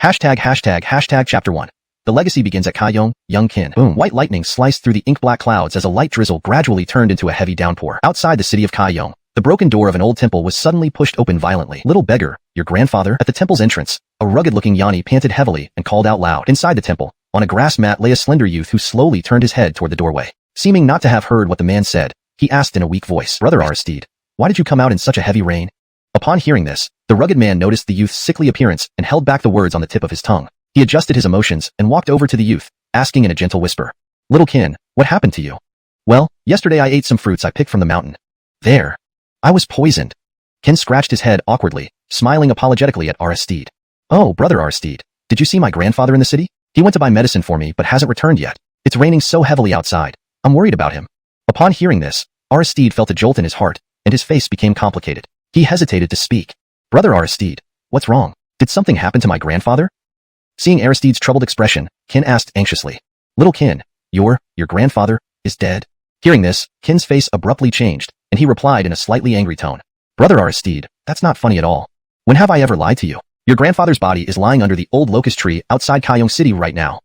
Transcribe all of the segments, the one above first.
Hashtag Chapter 1. The legacy begins at Cangsheng, young Qin. Boom. White lightning sliced through the ink-black clouds as a light drizzle gradually turned into a heavy downpour. Outside the city of Cangsheng, the broken door of an old temple was suddenly pushed open violently. Little beggar, your grandfather? At the temple's entrance, a rugged-looking Yanni panted heavily and called out loud. Inside the temple, on a grass mat lay a slender youth who slowly turned his head toward the doorway. Seeming not to have heard what the man said, he asked in a weak voice, "Brother Aristide, why did you come out in such a heavy rain?" Upon hearing this, the rugged man noticed the youth's sickly appearance and held back the words on the tip of his tongue. He adjusted his emotions and walked over to the youth, asking in a gentle whisper, "Little Qin, what happened to you?" "Well, yesterday I ate some fruits I picked from the mountain. There. I was poisoned." Qin scratched his head awkwardly, smiling apologetically at Aristide. "Oh, brother Aristide, did you see my grandfather in the city? He went to buy medicine for me but hasn't returned yet. It's raining so heavily outside. I'm worried about him." Upon hearing this, Aristide felt a jolt in his heart, and his face became complicated. He hesitated to speak. "Brother Aristide, what's wrong? Did something happen to my grandfather?" Seeing Aristide's troubled expression, Qin asked anxiously, "Little Qin, your grandfather is dead?" Hearing this, Qin's face abruptly changed, and he replied in a slightly angry tone, "Brother Aristide, that's not funny at all. When have I ever lied to you? Your grandfather's body is lying under the old locust tree outside Cangsheng City right now."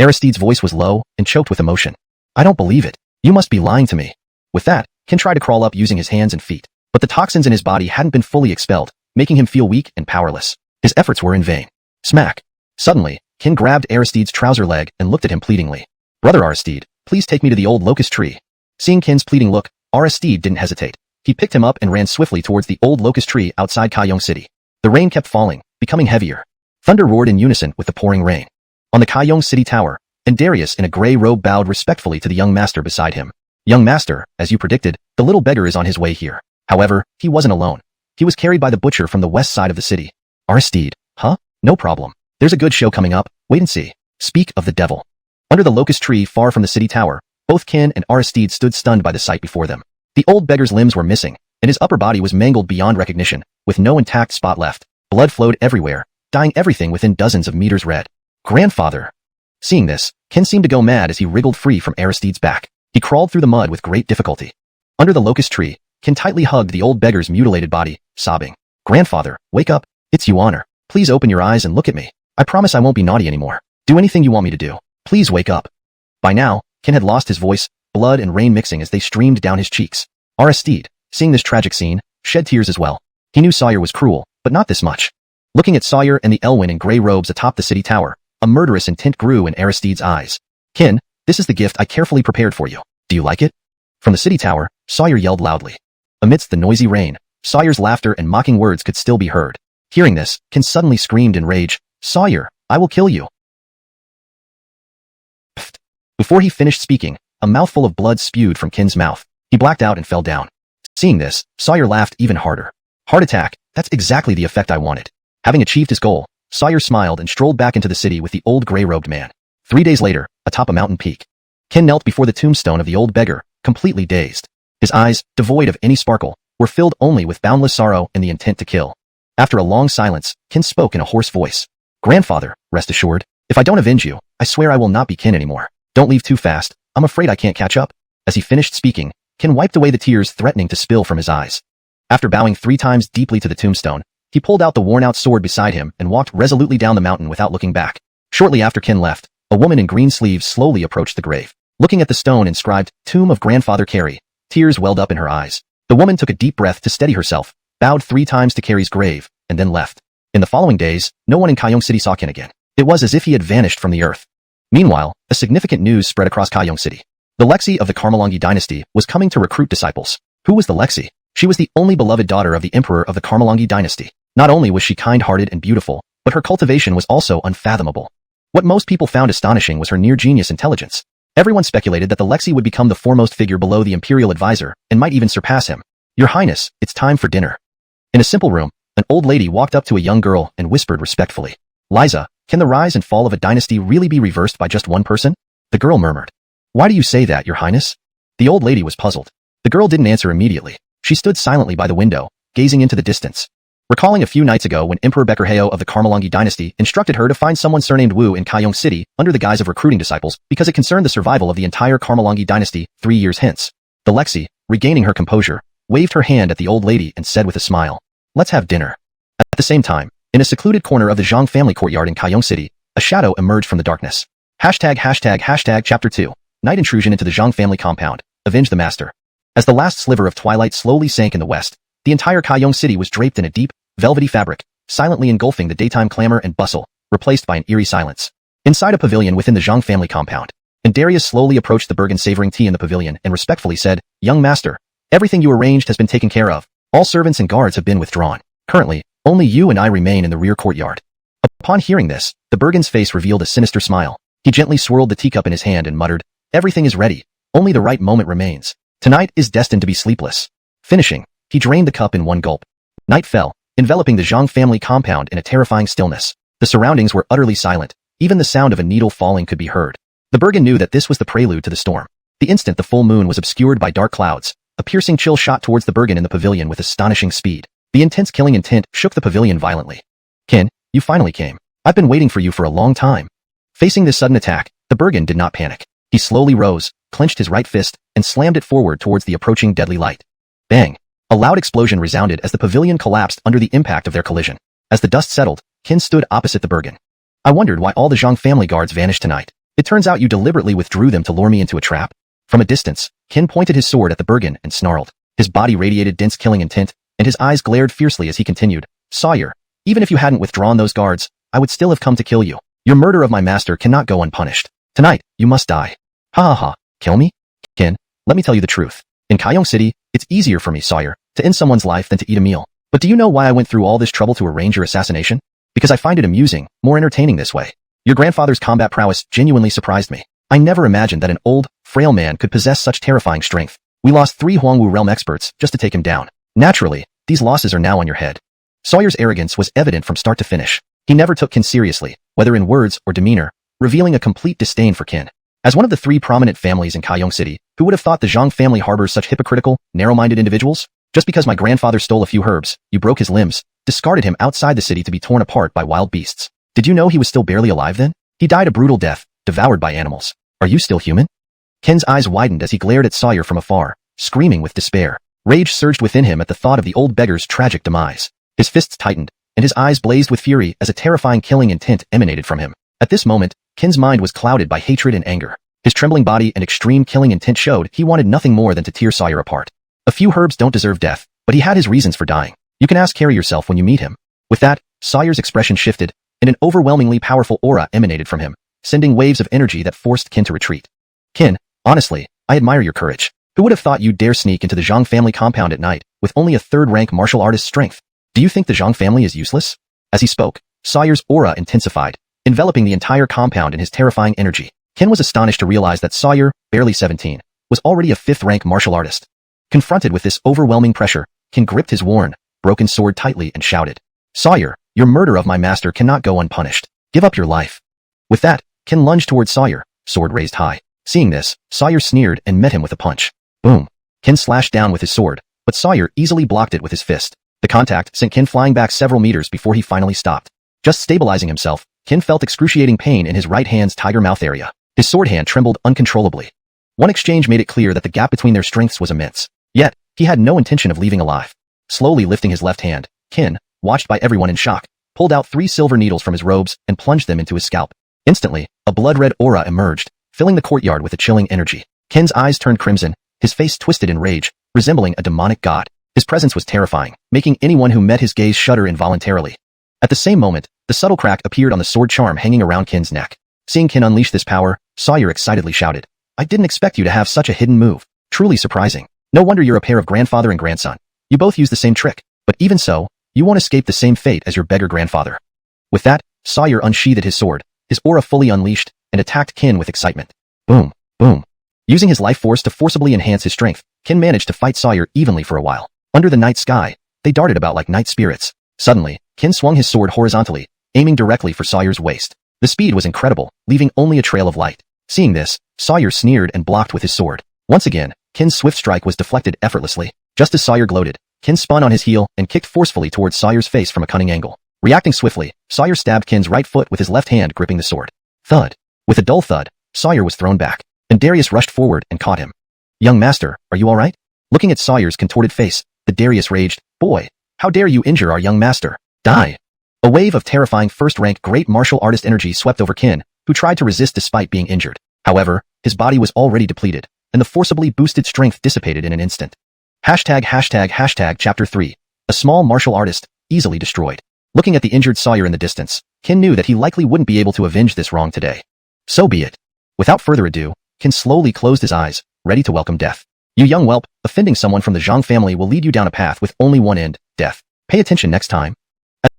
Aristide's voice was low and choked with emotion. "I don't believe it. You must be lying to me." With that, Qin tried to crawl up using his hands and feet, but the toxins in his body hadn't been fully expelled, making him feel weak and powerless. His efforts were in vain. Smack! Suddenly, Qin grabbed Aristide's trouser leg and looked at him pleadingly. "Brother Aristide, please take me to the old locust tree." Seeing Qin's pleading look, Aristide didn't hesitate. He picked him up and ran swiftly towards the old locust tree outside Cangsheng City. The rain kept falling, becoming heavier. Thunder roared in unison with the pouring rain. On the Cangsheng City tower, and Darius in a gray robe bowed respectfully to the young master beside him. "Young master, as you predicted, the little beggar is on his way here." However, he wasn't alone. He was carried by the butcher from the west side of the city. "Aristide, huh? No problem. There's a good show coming up, wait and see." Speak of the devil. Under the locust tree far from the city tower, both Qin and Aristide stood stunned by the sight before them. The old beggar's limbs were missing, and his upper body was mangled beyond recognition, with no intact spot left. Blood flowed everywhere, dyeing everything within dozens of meters red. "Grandfather!" Seeing this, Qin seemed to go mad as he wriggled free from Aristide's back. He crawled through the mud with great difficulty. Under the locust tree, Qin tightly hugged the old beggar's mutilated body, sobbing, "Grandfather, wake up. It's Yuan. Please open your eyes and look at me. I promise I won't be naughty anymore. Do anything you want me to do. Please wake up." By now, Qin had lost his voice, blood and rain mixing as they streamed down his cheeks. Aristide, seeing this tragic scene, shed tears as well. He knew Sawyer was cruel, but not this much. Looking at Sawyer and the Elwyn in gray robes atop the city tower, a murderous intent grew in Aristide's eyes. "Qin, this is the gift I carefully prepared for you. Do you like it?" From the city tower, Sawyer yelled loudly. Amidst the noisy rain, Sawyer's laughter and mocking words could still be heard. Hearing this, Qin suddenly screamed in rage, "Sawyer, I will kill you." Pfft. Before he finished speaking, a mouthful of blood spewed from Qin's mouth. He blacked out and fell down. Seeing this, Sawyer laughed even harder. "Heart attack, that's exactly the effect I wanted." Having achieved his goal, Sawyer smiled and strolled back into the city with the old gray-robed man. 3 days later, atop a mountain peak, Qin knelt before the tombstone of the old beggar, completely dazed. His eyes, devoid of any sparkle, were filled only with boundless sorrow and the intent to kill. After a long silence, Qin spoke in a hoarse voice. "Grandfather, rest assured, if I don't avenge you, I swear I will not be Qin anymore. Don't leave too fast, I'm afraid I can't catch up." As he finished speaking, Qin wiped away the tears threatening to spill from his eyes. After bowing 3 times deeply to the tombstone, he pulled out the worn-out sword beside him and walked resolutely down the mountain without looking back. Shortly after Qin left, a woman in green sleeves slowly approached the grave. Looking at the stone inscribed, "Tomb of Grandfather Carey," tears welled up in her eyes. The woman took a deep breath to steady herself, bowed 3 times to Carey's grave, and then left. In the following days, no one in Cangsheng City saw Qin again. It was as if he had vanished from the earth. Meanwhile, a significant news spread across Cangsheng City. The Lexi of the Karmalongi dynasty was coming to recruit disciples. Who was the Lexi? She was the only beloved daughter of the emperor of the Karmalongi dynasty. Not only was she kind-hearted and beautiful, but her cultivation was also unfathomable. What most people found astonishing was her near-genius intelligence. Everyone speculated that the Lexi would become the foremost figure below the imperial advisor, and might even surpass him. "Your Highness, it's time for dinner." In a simple room, an old lady walked up to a young girl and whispered respectfully, "Liza, can the rise and fall of a dynasty really be reversed by just one person?" The girl murmured, "Why do you say that, Your Highness?" The old lady was puzzled. The girl didn't answer immediately. She stood silently by the window, gazing into the distance. Recalling a few nights ago when Emperor Bekerheo of the Karmalongi dynasty instructed her to find someone surnamed Wu in Cangsheng City under the guise of recruiting disciples because it concerned the survival of the entire Karmalongi dynasty 3 years hence. The Lexi, regaining her composure, waved her hand at the old lady and said with a smile, "Let's have dinner." At the same time, In a secluded corner of the Zhang family courtyard in Cangsheng City, a shadow emerged from the darkness. Chapter 2. Night intrusion into the Zhang family compound. Avenge the master. As the last sliver of twilight slowly sank in the west, the entire Cangsheng City was draped in a deep, velvety fabric, silently engulfing the daytime clamor and bustle, replaced by an eerie silence. Inside a pavilion within the Zhang family compound, Darius slowly approached the Bergen savoring tea in the pavilion and respectfully said, "Young master, everything you arranged has been taken care of. All servants and guards have been withdrawn. Currently, only you and I remain in the rear courtyard." Upon hearing this, the Bergen's face revealed a sinister smile. He gently swirled the teacup in his hand and muttered, "Everything is ready. Only the right moment remains. Tonight is destined to be sleepless." Finishing, he drained the cup in one gulp. Night fell, enveloping the Zhang family compound in a terrifying stillness. The surroundings were utterly silent. Even the sound of a needle falling could be heard. The Bergen knew that this was the prelude to the storm. The instant the full moon was obscured by dark clouds, a piercing chill shot towards the Bergen in the pavilion with astonishing speed. The intense killing intent shook the pavilion violently. "Kin, you finally came. I've been waiting for you for a long time." Facing this sudden attack, the Bergen did not panic. He slowly rose, clenched his right fist, and slammed it forward towards the approaching deadly light. Bang! A loud explosion resounded as the pavilion collapsed under the impact of their collision. As the dust settled, Kin stood opposite the Bergen. "I wondered why all the Zhang family guards vanished tonight. It turns out you deliberately withdrew them to lure me into a trap." From a distance, Kin pointed his sword at the Bergen and snarled. His body radiated dense killing intent, and his eyes glared fiercely as he continued, "Sawyer, even if you hadn't withdrawn those guards, I would still have come to kill you. Your murder of my master cannot go unpunished. Tonight, you must die." "Ha ha ha, kill me? Kin, let me tell you the truth. In Cangsheng City, it's easier for me, Sawyer, to end someone's life than to eat a meal. But do you know why I went through all this trouble to arrange your assassination? Because I find it amusing, more entertaining this way. Your grandfather's combat prowess genuinely surprised me. I never imagined that an old, frail man could possess such terrifying strength. We lost 3 Huangwu realm experts just to take him down. Naturally, these losses are now on your head." Sawyer's arrogance was evident from start to finish. He never took Kin seriously, whether in words or demeanor, revealing a complete disdain for Kin. As one of the 3 prominent families in Cangsheng City, who would have thought the Zhang family harbors such hypocritical, narrow-minded individuals? Just because my grandfather stole a few herbs, you broke his limbs, discarded him outside the city to be torn apart by wild beasts. Did you know he was still barely alive then? He died a brutal death, devoured by animals. Are you still human?" Kin's eyes widened as he glared at Sawyer from afar, screaming with despair. Rage surged within him at the thought of the old beggar's tragic demise. His fists tightened, and his eyes blazed with fury as a terrifying killing intent emanated from him. At this moment, Kin's mind was clouded by hatred and anger. His trembling body and extreme killing intent showed he wanted nothing more than to tear Sawyer apart. A few herbs don't deserve death, but he had his reasons for dying. You can ask Harry yourself when you meet him. With that, Sawyer's expression shifted, and an overwhelmingly powerful aura emanated from him, sending waves of energy that forced Kin to retreat. "Kin, honestly, I admire your courage. Who would have thought you'd dare sneak into the Zhang family compound at night, with only a 3rd-rank martial artist's strength? Do you think the Zhang family is useless?" As he spoke, Sawyer's aura intensified, enveloping the entire compound in his terrifying energy. Kin was astonished to realize that Sawyer, barely 17, was already a 5th-rank martial artist. Confronted with this overwhelming pressure, Kin gripped his worn, broken sword tightly and shouted, "Sawyer, your murder of my master cannot go unpunished. Give up your life." With that, Kin lunged towards Sawyer, sword raised high. Seeing this, Sawyer sneered and met him with a punch. Boom! Kin slashed down with his sword, but Sawyer easily blocked it with his fist. The contact sent Kin flying back several meters before he finally stopped. Just stabilizing himself, Kin felt excruciating pain in his right hand's tiger mouth area. His sword hand trembled uncontrollably. One exchange made it clear that the gap between their strengths was immense. Yet, he had no intention of leaving alive. Slowly lifting his left hand, Kin, watched by everyone in shock, pulled out 3 silver needles from his robes and plunged them into his scalp. Instantly, a blood-red aura emerged, filling the courtyard with a chilling energy. Kin's eyes turned crimson, his face twisted in rage, resembling a demonic god. His presence was terrifying, making anyone who met his gaze shudder involuntarily. At the same moment, the subtle crack appeared on the sword charm hanging around Kin's neck. Seeing Kin unleash this power, Sawyer excitedly shouted, "I didn't expect you to have such a hidden move. Truly surprising. No wonder you're a pair of grandfather and grandson. You both use the same trick, but even so, you won't escape the same fate as your beggar grandfather." With that, Sawyer unsheathed his sword, his aura fully unleashed, and attacked Kin with excitement. Boom, boom. Using his life force to forcibly enhance his strength, Kin managed to fight Sawyer evenly for a while. Under the night sky, they darted about like night spirits. Suddenly, Kin swung his sword horizontally, aiming directly for Sawyer's waist. The speed was incredible, leaving only a trail of light. Seeing this, Sawyer sneered and blocked with his sword. Once again, Kin's swift strike was deflected effortlessly. Just as Sawyer gloated, Kin spun on his heel and kicked forcefully towards Sawyer's face from a cunning angle. Reacting swiftly, Sawyer stabbed Kin's right foot with his left hand gripping the sword. Thud. With a dull thud, Sawyer was thrown back, and Darius rushed forward and caught him. "Young master, are you all right?" Looking at Sawyer's contorted face, the Darius raged, "Boy, how dare you injure our young master? Die!" A wave of terrifying first-rank great martial artist energy swept over Qin, who tried to resist despite being injured. However, his body was already depleted, and the forcibly boosted strength dissipated in an instant. Chapter 3. A small martial artist, easily destroyed. Looking at the injured Sawyer in the distance, Qin knew that he likely wouldn't be able to avenge this wrong today. So be it. Without further ado, Qin slowly closed his eyes, ready to welcome death. You young whelp, offending someone from the Zhang family will lead you down a path with only one end, death. Pay attention next time.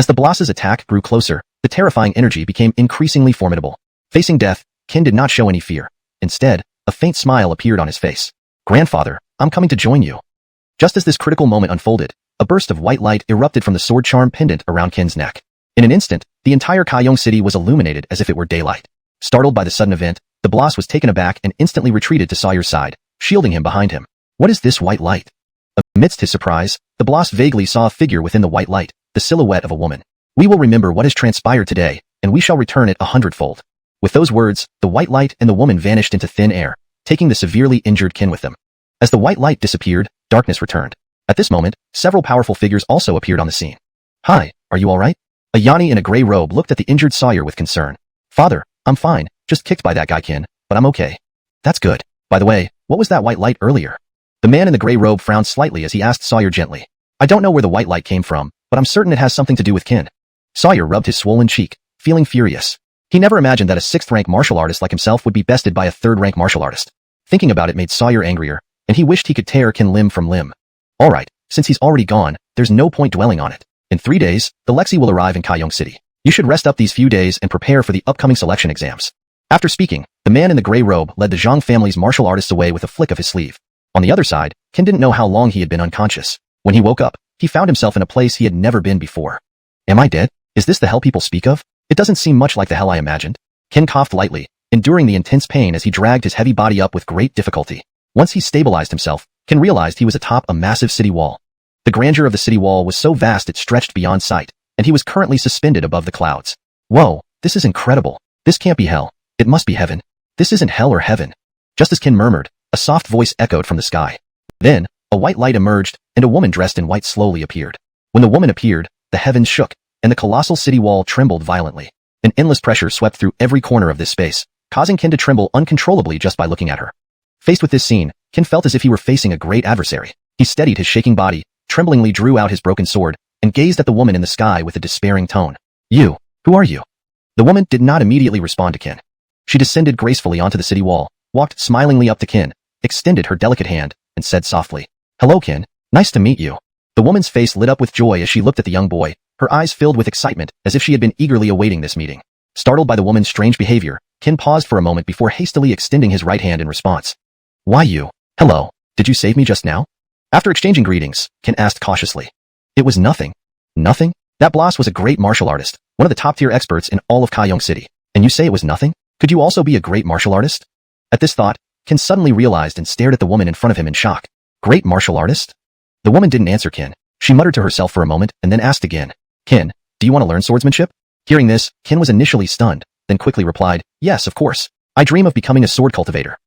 As the boss's attack grew closer, the terrifying energy became increasingly formidable. Facing death, Qin did not show any fear. Instead, a faint smile appeared on his face. Grandfather, I'm coming to join you. Just as this critical moment unfolded, a burst of white light erupted from the sword charm pendant around Qin's neck. In an instant, the entire Cangsheng city was illuminated as if it were daylight. Startled by the sudden event, the boss was taken aback and instantly retreated to Sawyer's side, shielding him behind him. What is this white light? Amidst his surprise, the boss vaguely saw a figure within the white light, the silhouette of a woman. We will remember what has transpired today, and we shall return it 100-fold. With those words, the white light and the woman vanished into thin air, taking the severely injured Qin with them. As the white light disappeared, darkness returned. At this moment, several powerful figures also appeared on the scene. Hi, are you alright? A Yanni in a gray robe looked at the injured Sawyer with concern. Father, I'm fine, just kicked by that guy Qin, but I'm okay. That's good. By the way, what was that white light earlier? The man in the gray robe frowned slightly as he asked Sawyer gently. I don't know where the white light came from, but I'm certain it has something to do with Qin. Sawyer rubbed his swollen cheek, feeling furious. He never imagined that a 6th-rank martial artist like himself would be bested by a 3rd-rank martial artist. Thinking about it made Sawyer angrier, and he wished he could tear Qin limb from limb. Alright, since he's already gone, there's no point dwelling on it. In 3 days, the Lexi will arrive in Cangsheng City. You should rest up these few days and prepare for the upcoming selection exams. After speaking, the man in the gray robe led the Zhang family's martial artists away with a flick of his sleeve. On the other side, Qin didn't know how long he had been unconscious. When he woke up, he found himself in a place he had never been before. Am I dead? Is this the hell people speak of? It doesn't seem much like the hell I imagined. Qin coughed lightly, enduring the intense pain as he dragged his heavy body up with great difficulty. Once he stabilized himself, Qin realized he was atop a massive city wall. The grandeur of the city wall was so vast it stretched beyond sight, and he was currently suspended above the clouds. Whoa, this is incredible. This can't be hell. It must be heaven. This isn't hell or heaven. Just as Qin murmured, a soft voice echoed from the sky. Then, a white light emerged, and a woman dressed in white slowly appeared. When the woman appeared, the heavens shook, and the colossal city wall trembled violently. An endless pressure swept through every corner of this space, causing Qin to tremble uncontrollably just by looking at her. Faced with this scene, Qin felt as if he were facing a great adversary. He steadied his shaking body, tremblingly drew out his broken sword, and gazed at the woman in the sky with a despairing tone. You, who are you? The woman did not immediately respond to Qin. She descended gracefully onto the city wall, walked smilingly up to Qin, extended her delicate hand, and said softly, Hello Qin, nice to meet you. The woman's face lit up with joy as she looked at the young boy, her eyes filled with excitement as if she had been eagerly awaiting this meeting. Startled by the woman's strange behavior, Qin paused for a moment before hastily extending his right hand in response. Why you? Hello, did you save me just now? After exchanging greetings, Qin asked cautiously. It was nothing. Nothing? That boss was a great martial artist, one of the top-tier experts in all of Cangsheng City, and you say it was nothing? Could you also be a great martial artist? At this thought, Qin suddenly realized and stared at the woman in front of him in shock. Great martial artist? The woman didn't answer Qin. She muttered to herself for a moment and then asked again, Qin, do you want to learn swordsmanship? Hearing this, Qin was initially stunned, then quickly replied, Yes, of course. I dream of becoming a sword cultivator.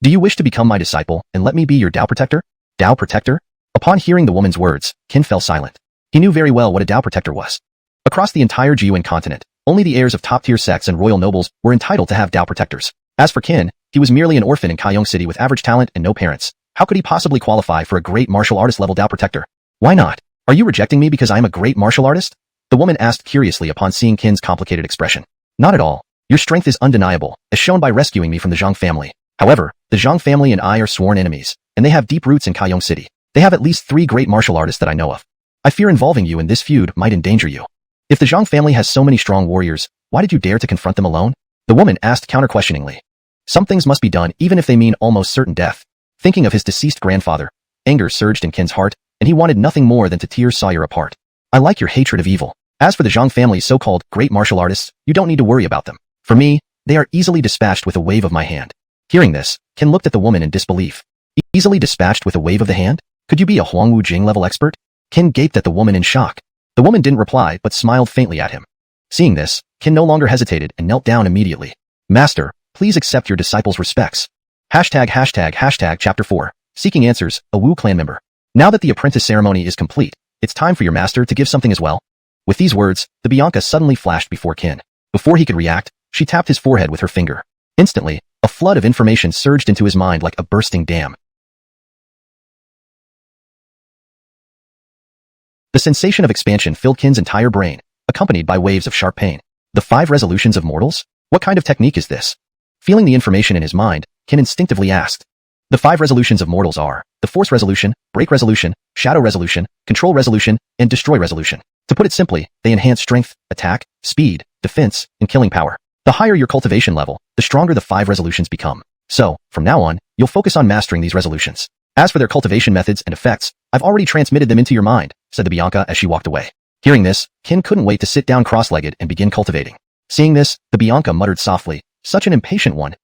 Do you wish to become my disciple and let me be your Dao protector? Dao protector? Upon hearing the woman's words, Qin fell silent. He knew very well what a Dao protector was. Across the entire Jiyuan continent, only the heirs of top-tier sects and royal nobles were entitled to have Dao protectors. As for Qin, he was merely an orphan in Cangsheng City with average talent and no parents. How could he possibly qualify for a great martial artist level Dao protector? Why not? Are you rejecting me because I am a great martial artist? The woman asked curiously upon seeing Qin's complicated expression. Not at all. Your strength is undeniable, as shown by rescuing me from the Zhang family. However, the Zhang family and I are sworn enemies, and they have deep roots in Cangsheng City. They have at least 3 great martial artists that I know of. I fear involving you in this feud might endanger you. If the Zhang family has so many strong warriors, why did you dare to confront them alone? The woman asked counter-questioningly. Some things must be done even if they mean almost certain death. Thinking of his deceased grandfather, anger surged in Qin's heart, and he wanted nothing more than to tear Sawyer apart. I like your hatred of evil. As for the Zhang family's so-called great martial artists, you don't need to worry about them. For me, they are easily dispatched with a wave of my hand. Hearing this, Qin looked at the woman in disbelief. Easily dispatched with a wave of the hand? Could you be a Huangwu Jing level expert? Qin gaped at the woman in shock. The woman didn't reply but smiled faintly at him. Seeing this, Qin no longer hesitated and knelt down immediately. Master, please accept your disciple's respects. Chapter 4. Seeking Answers, a Wu clan member. Now that the apprentice ceremony is complete, it's time for your master to give something as well. With these words, the Bianca suddenly flashed before Qin. Before he could react, she tapped his forehead with her finger. Instantly, a flood of information surged into his mind like a bursting dam. The sensation of expansion filled Qin's entire brain, accompanied by waves of sharp pain. The 5 resolutions of mortals? What kind of technique is this? Feeling the information in his mind, Qin instinctively asked. The 5 resolutions of mortals are the Force Resolution, Break Resolution, Shadow Resolution, Control Resolution, and Destroy Resolution. To put it simply, they enhance strength, attack, speed, defense, and killing power. The higher your cultivation level, the stronger the 5 resolutions become. So, from now on, you'll focus on mastering these resolutions. As for their cultivation methods and effects, I've already transmitted them into your mind, said the Bianca as she walked away. Hearing this, Qin couldn't wait to sit down cross-legged and begin cultivating. Seeing this, the Bianca muttered softly, such an impatient one.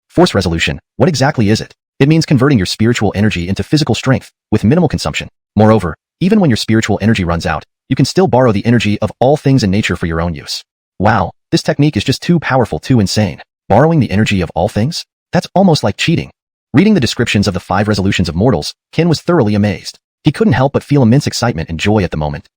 Force Resolution, what exactly is it? It means converting your spiritual energy into physical strength, with minimal consumption. Moreover, even when your spiritual energy runs out, you can still borrow the energy of all things in nature for your own use. Wow, this technique is just too powerful, too insane. Borrowing the energy of all things? That's almost like cheating. Reading the descriptions of the 5 resolutions of mortals, Qin was thoroughly amazed. He couldn't help but feel immense excitement and joy at the moment.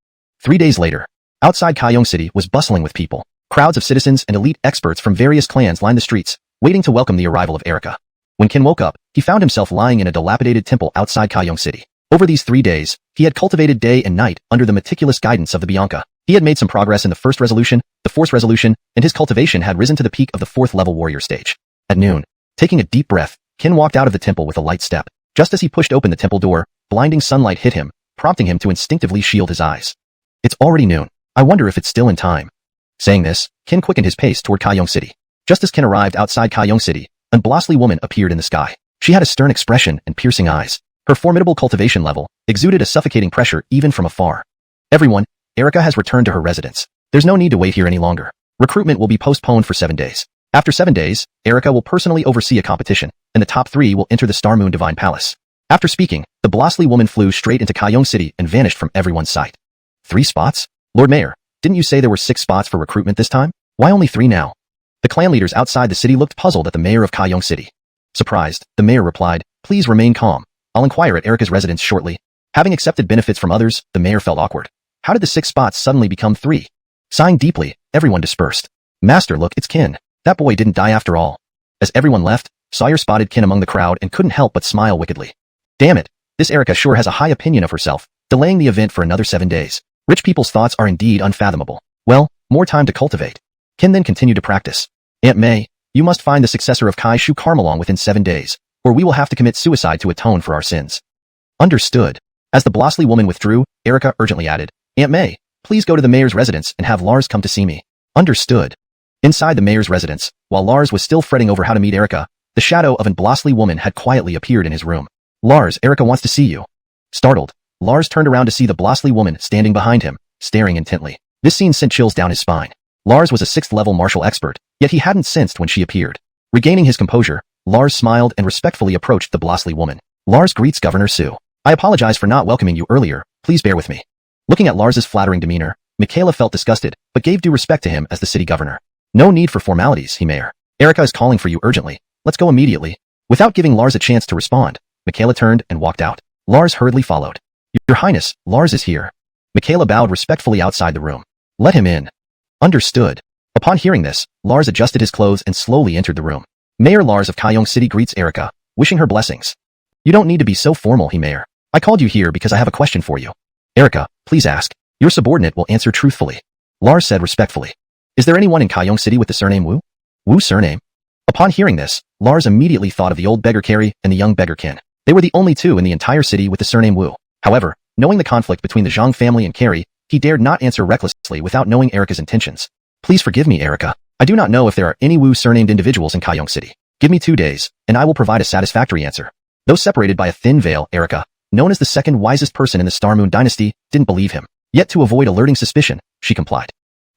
3 days later, outside Cangsheng City was bustling with people. Crowds of citizens and elite experts from various clans lined the streets, waiting to welcome the arrival of Erica. When Qin woke up, he found himself lying in a dilapidated temple outside Cangsheng City. Over these 3 days, he had cultivated day and night under the meticulous guidance of the Bianca. He had made some progress in the first resolution, the Force Resolution, and his cultivation had risen to the peak of the 4th level warrior stage. At noon, taking a deep breath, Qin walked out of the temple with a light step. Just as he pushed open the temple door, blinding sunlight hit him, prompting him to instinctively shield his eyes. It's already noon. I wonder if it's still in time. Saying this, Qin quickened his pace toward Cangsheng City. Just as Qin arrived outside Cangsheng City, a blossly woman appeared in the sky. She had a stern expression and piercing eyes. Her formidable cultivation level exuded a suffocating pressure even from afar. Everyone, Erica has returned to her residence. There's no need to wait here any longer. Recruitment will be postponed for 7 days. After 7 days, Erica will personally oversee a competition, and the top 3 will enter the Star Moon Divine Palace. After speaking, the blossly woman flew straight into Cangsheng City and vanished from everyone's sight. 3 spots? Lord Mayor, didn't you say there were 6 spots for recruitment this time? Why only 3 now? The clan leaders outside the city looked puzzled at the mayor of Cangsheng City. Surprised, the mayor replied, please remain calm. I'll inquire at Erica's residence shortly. Having accepted benefits from others, the mayor felt awkward. How did the 6 spots suddenly become 3? Sighing deeply, everyone dispersed. Master, look, it's Qin. That boy didn't die after all. As everyone left, Sawyer spotted Qin among the crowd and couldn't help but smile wickedly. Damn it, this Erica sure has a high opinion of herself, delaying the event for another 7 days. Rich people's thoughts are indeed unfathomable. Well, more time to cultivate. Qin then continued to practice. Aunt May, you must find the successor of Kai Shu Carmelong within 7 days, or we will have to commit suicide to atone for our sins. Understood. As the blossly woman withdrew, Erica urgently added, Aunt May, please go to the mayor's residence and have Lars come to see me. Understood. Inside the mayor's residence, while Lars was still fretting over how to meet Erica, the shadow of an blossly woman had quietly appeared in his room. Lars, Erica wants to see you. Startled, Lars turned around to see the blossly woman standing behind him, staring intently. This scene sent chills down his spine. Lars was a 6th-level martial expert, yet he hadn't sensed when she appeared. Regaining his composure, Lars smiled and respectfully approached the blossly woman. Lars greets Governor Su. I apologize for not welcoming you earlier, please bear with me. Looking at Lars's flattering demeanor, Michaela felt disgusted, but gave due respect to him as the city governor. No need for formalities, he mayor. Erica is calling for you urgently. Let's go immediately. Without giving Lars a chance to respond, Michaela turned and walked out. Lars hurriedly followed. Your Highness, Lars is here. Michaela bowed respectfully outside the room. Let him in. Understood. Upon hearing this, Lars adjusted his clothes and slowly entered the room. Mayor Lars of Cangsheng City greets Erica, wishing her blessings. You don't need to be so formal, he mayor. I called you here because I have a question for you. Erica, please ask. Your subordinate will answer truthfully. Lars said respectfully. Is there anyone in Cangsheng City with the surname Wu? Wu surname? Upon hearing this, Lars immediately thought of the old beggar Carrie and the young beggar Qin. They were the only 2 in the entire city with the surname Wu. However, knowing the conflict between the Zhang family and Carrie, he dared not answer recklessly without knowing Erica's intentions. Please forgive me, Erica. I do not know if there are any Wu surnamed individuals in Cangsheng City. Give me 2 days, and I will provide a satisfactory answer. Though separated by a thin veil, Erica, known as the 2nd wisest person in the Star Moon dynasty, didn't believe him. Yet to avoid alerting suspicion, she complied.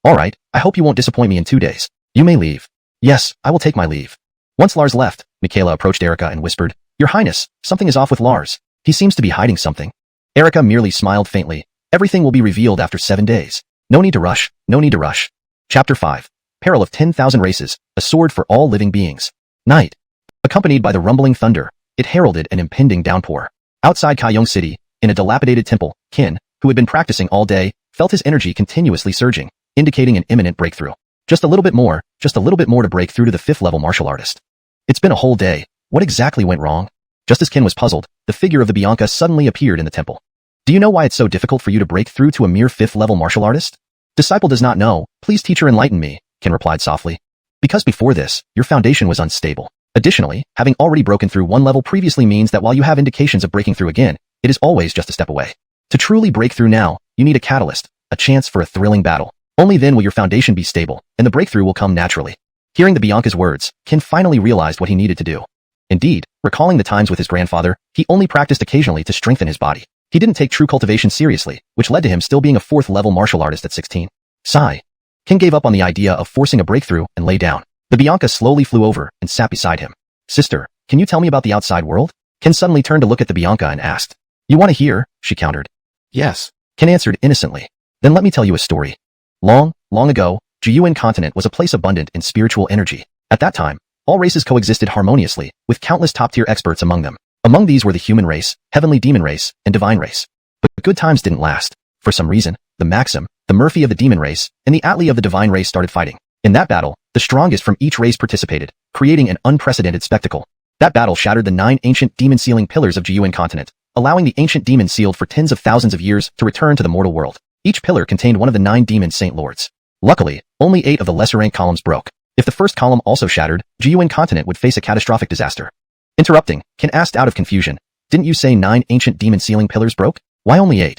All right, I hope you won't disappoint me in 2 days. You may leave. Yes, I will take my leave. Once Lars left, Michaela approached Erica and whispered, Your Highness, something is off with Lars. He seems to be hiding something. Erica merely smiled faintly. Everything will be revealed after 7 days. No need to rush, no need to rush. Chapter 5. Peril of 10,000 Races, a sword for all living beings. Night. Accompanied by the rumbling thunder, it heralded an impending downpour. Outside Cangsheng City, in a dilapidated temple, Qin, who had been practicing all day, felt his energy continuously surging, indicating an imminent breakthrough. Just a little bit more to break through to the 5th level martial artist. It's been a whole day. What exactly went wrong? Just as Qin was puzzled, the figure of the Bianca suddenly appeared in the temple. Do you know why it's so difficult for you to break through to a mere 5th level martial artist? Disciple does not know. Please teacher enlighten me, Qin replied softly. Because before this, your foundation was unstable. Additionally, having already broken through one level previously means that while you have indications of breaking through again, it is always just a step away. To truly break through now, you need a catalyst, a chance for a thrilling battle. Only then will your foundation be stable, and the breakthrough will come naturally. Hearing the Bianca's words, Qin finally realized what he needed to do. Indeed, recalling the times with his grandfather, he only practiced occasionally to strengthen his body. He didn't take true cultivation seriously, which led to him still being a 4th level martial artist at 16. Sigh. Qin gave up on the idea of forcing a breakthrough and lay down. The Bianca slowly flew over and sat beside him. Sister, can you tell me about the outside world? Qin suddenly turned to look at the Bianca and asked. You want to hear? She countered. Yes. Qin answered innocently. Then let me tell you a story. Long ago, Wu Yuan continent was a place abundant in spiritual energy. At that time, all races coexisted harmoniously, with countless top-tier experts among them. Among these were the human race, heavenly demon race, and divine race. But good times didn't last. For some reason, the Maxim, the Murphy of the demon race, and the Atli of the divine race started fighting. In that battle, the strongest from each race participated, creating an unprecedented spectacle. That battle shattered the 9 ancient demon sealing pillars of Wu Yuan continent, allowing the ancient demons sealed for tens of thousands of years to return to the mortal world. Each pillar contained one of the 9 demon saint lords. Luckily, only 8 of the lesser rank columns broke. If the first column also shattered, Wu Yuan continent would face a catastrophic disaster. Interrupting, Qin asked out of confusion, didn't you say 9 ancient demon sealing pillars broke? Why only 8?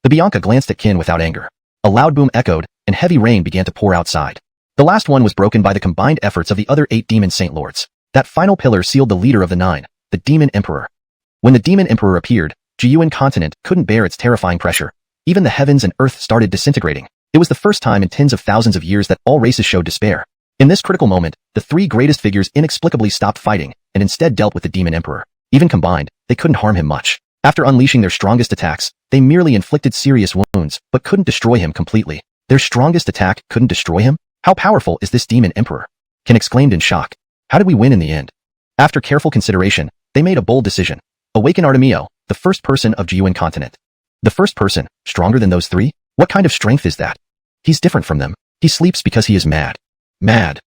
The Bianca glanced at Qin without anger. A loud boom echoed, and heavy rain began to pour outside. The last one was broken by the combined efforts of the other 8 demon saint lords. That final pillar sealed the leader of the 9, the demon emperor. When the demon emperor appeared, Wu Yuan continent couldn't bear its terrifying pressure. Even the heavens and earth started disintegrating. It was the first time in tens of thousands of years that all races showed despair. In this critical moment, the 3 greatest figures inexplicably stopped fighting and instead dealt with the demon emperor. Even combined, they couldn't harm him much. After unleashing their strongest attacks, they merely inflicted serious wounds, but couldn't destroy him completely. Their strongest attack couldn't destroy him? How powerful is this demon emperor? Qin exclaimed in shock. How did we win in the end? After careful consideration, they made a bold decision. Awaken Artemio, the first person of Wu Yuan continent. The first person, stronger than those 3? What kind of strength is that? He's different from them. He sleeps because he is mad. Mad.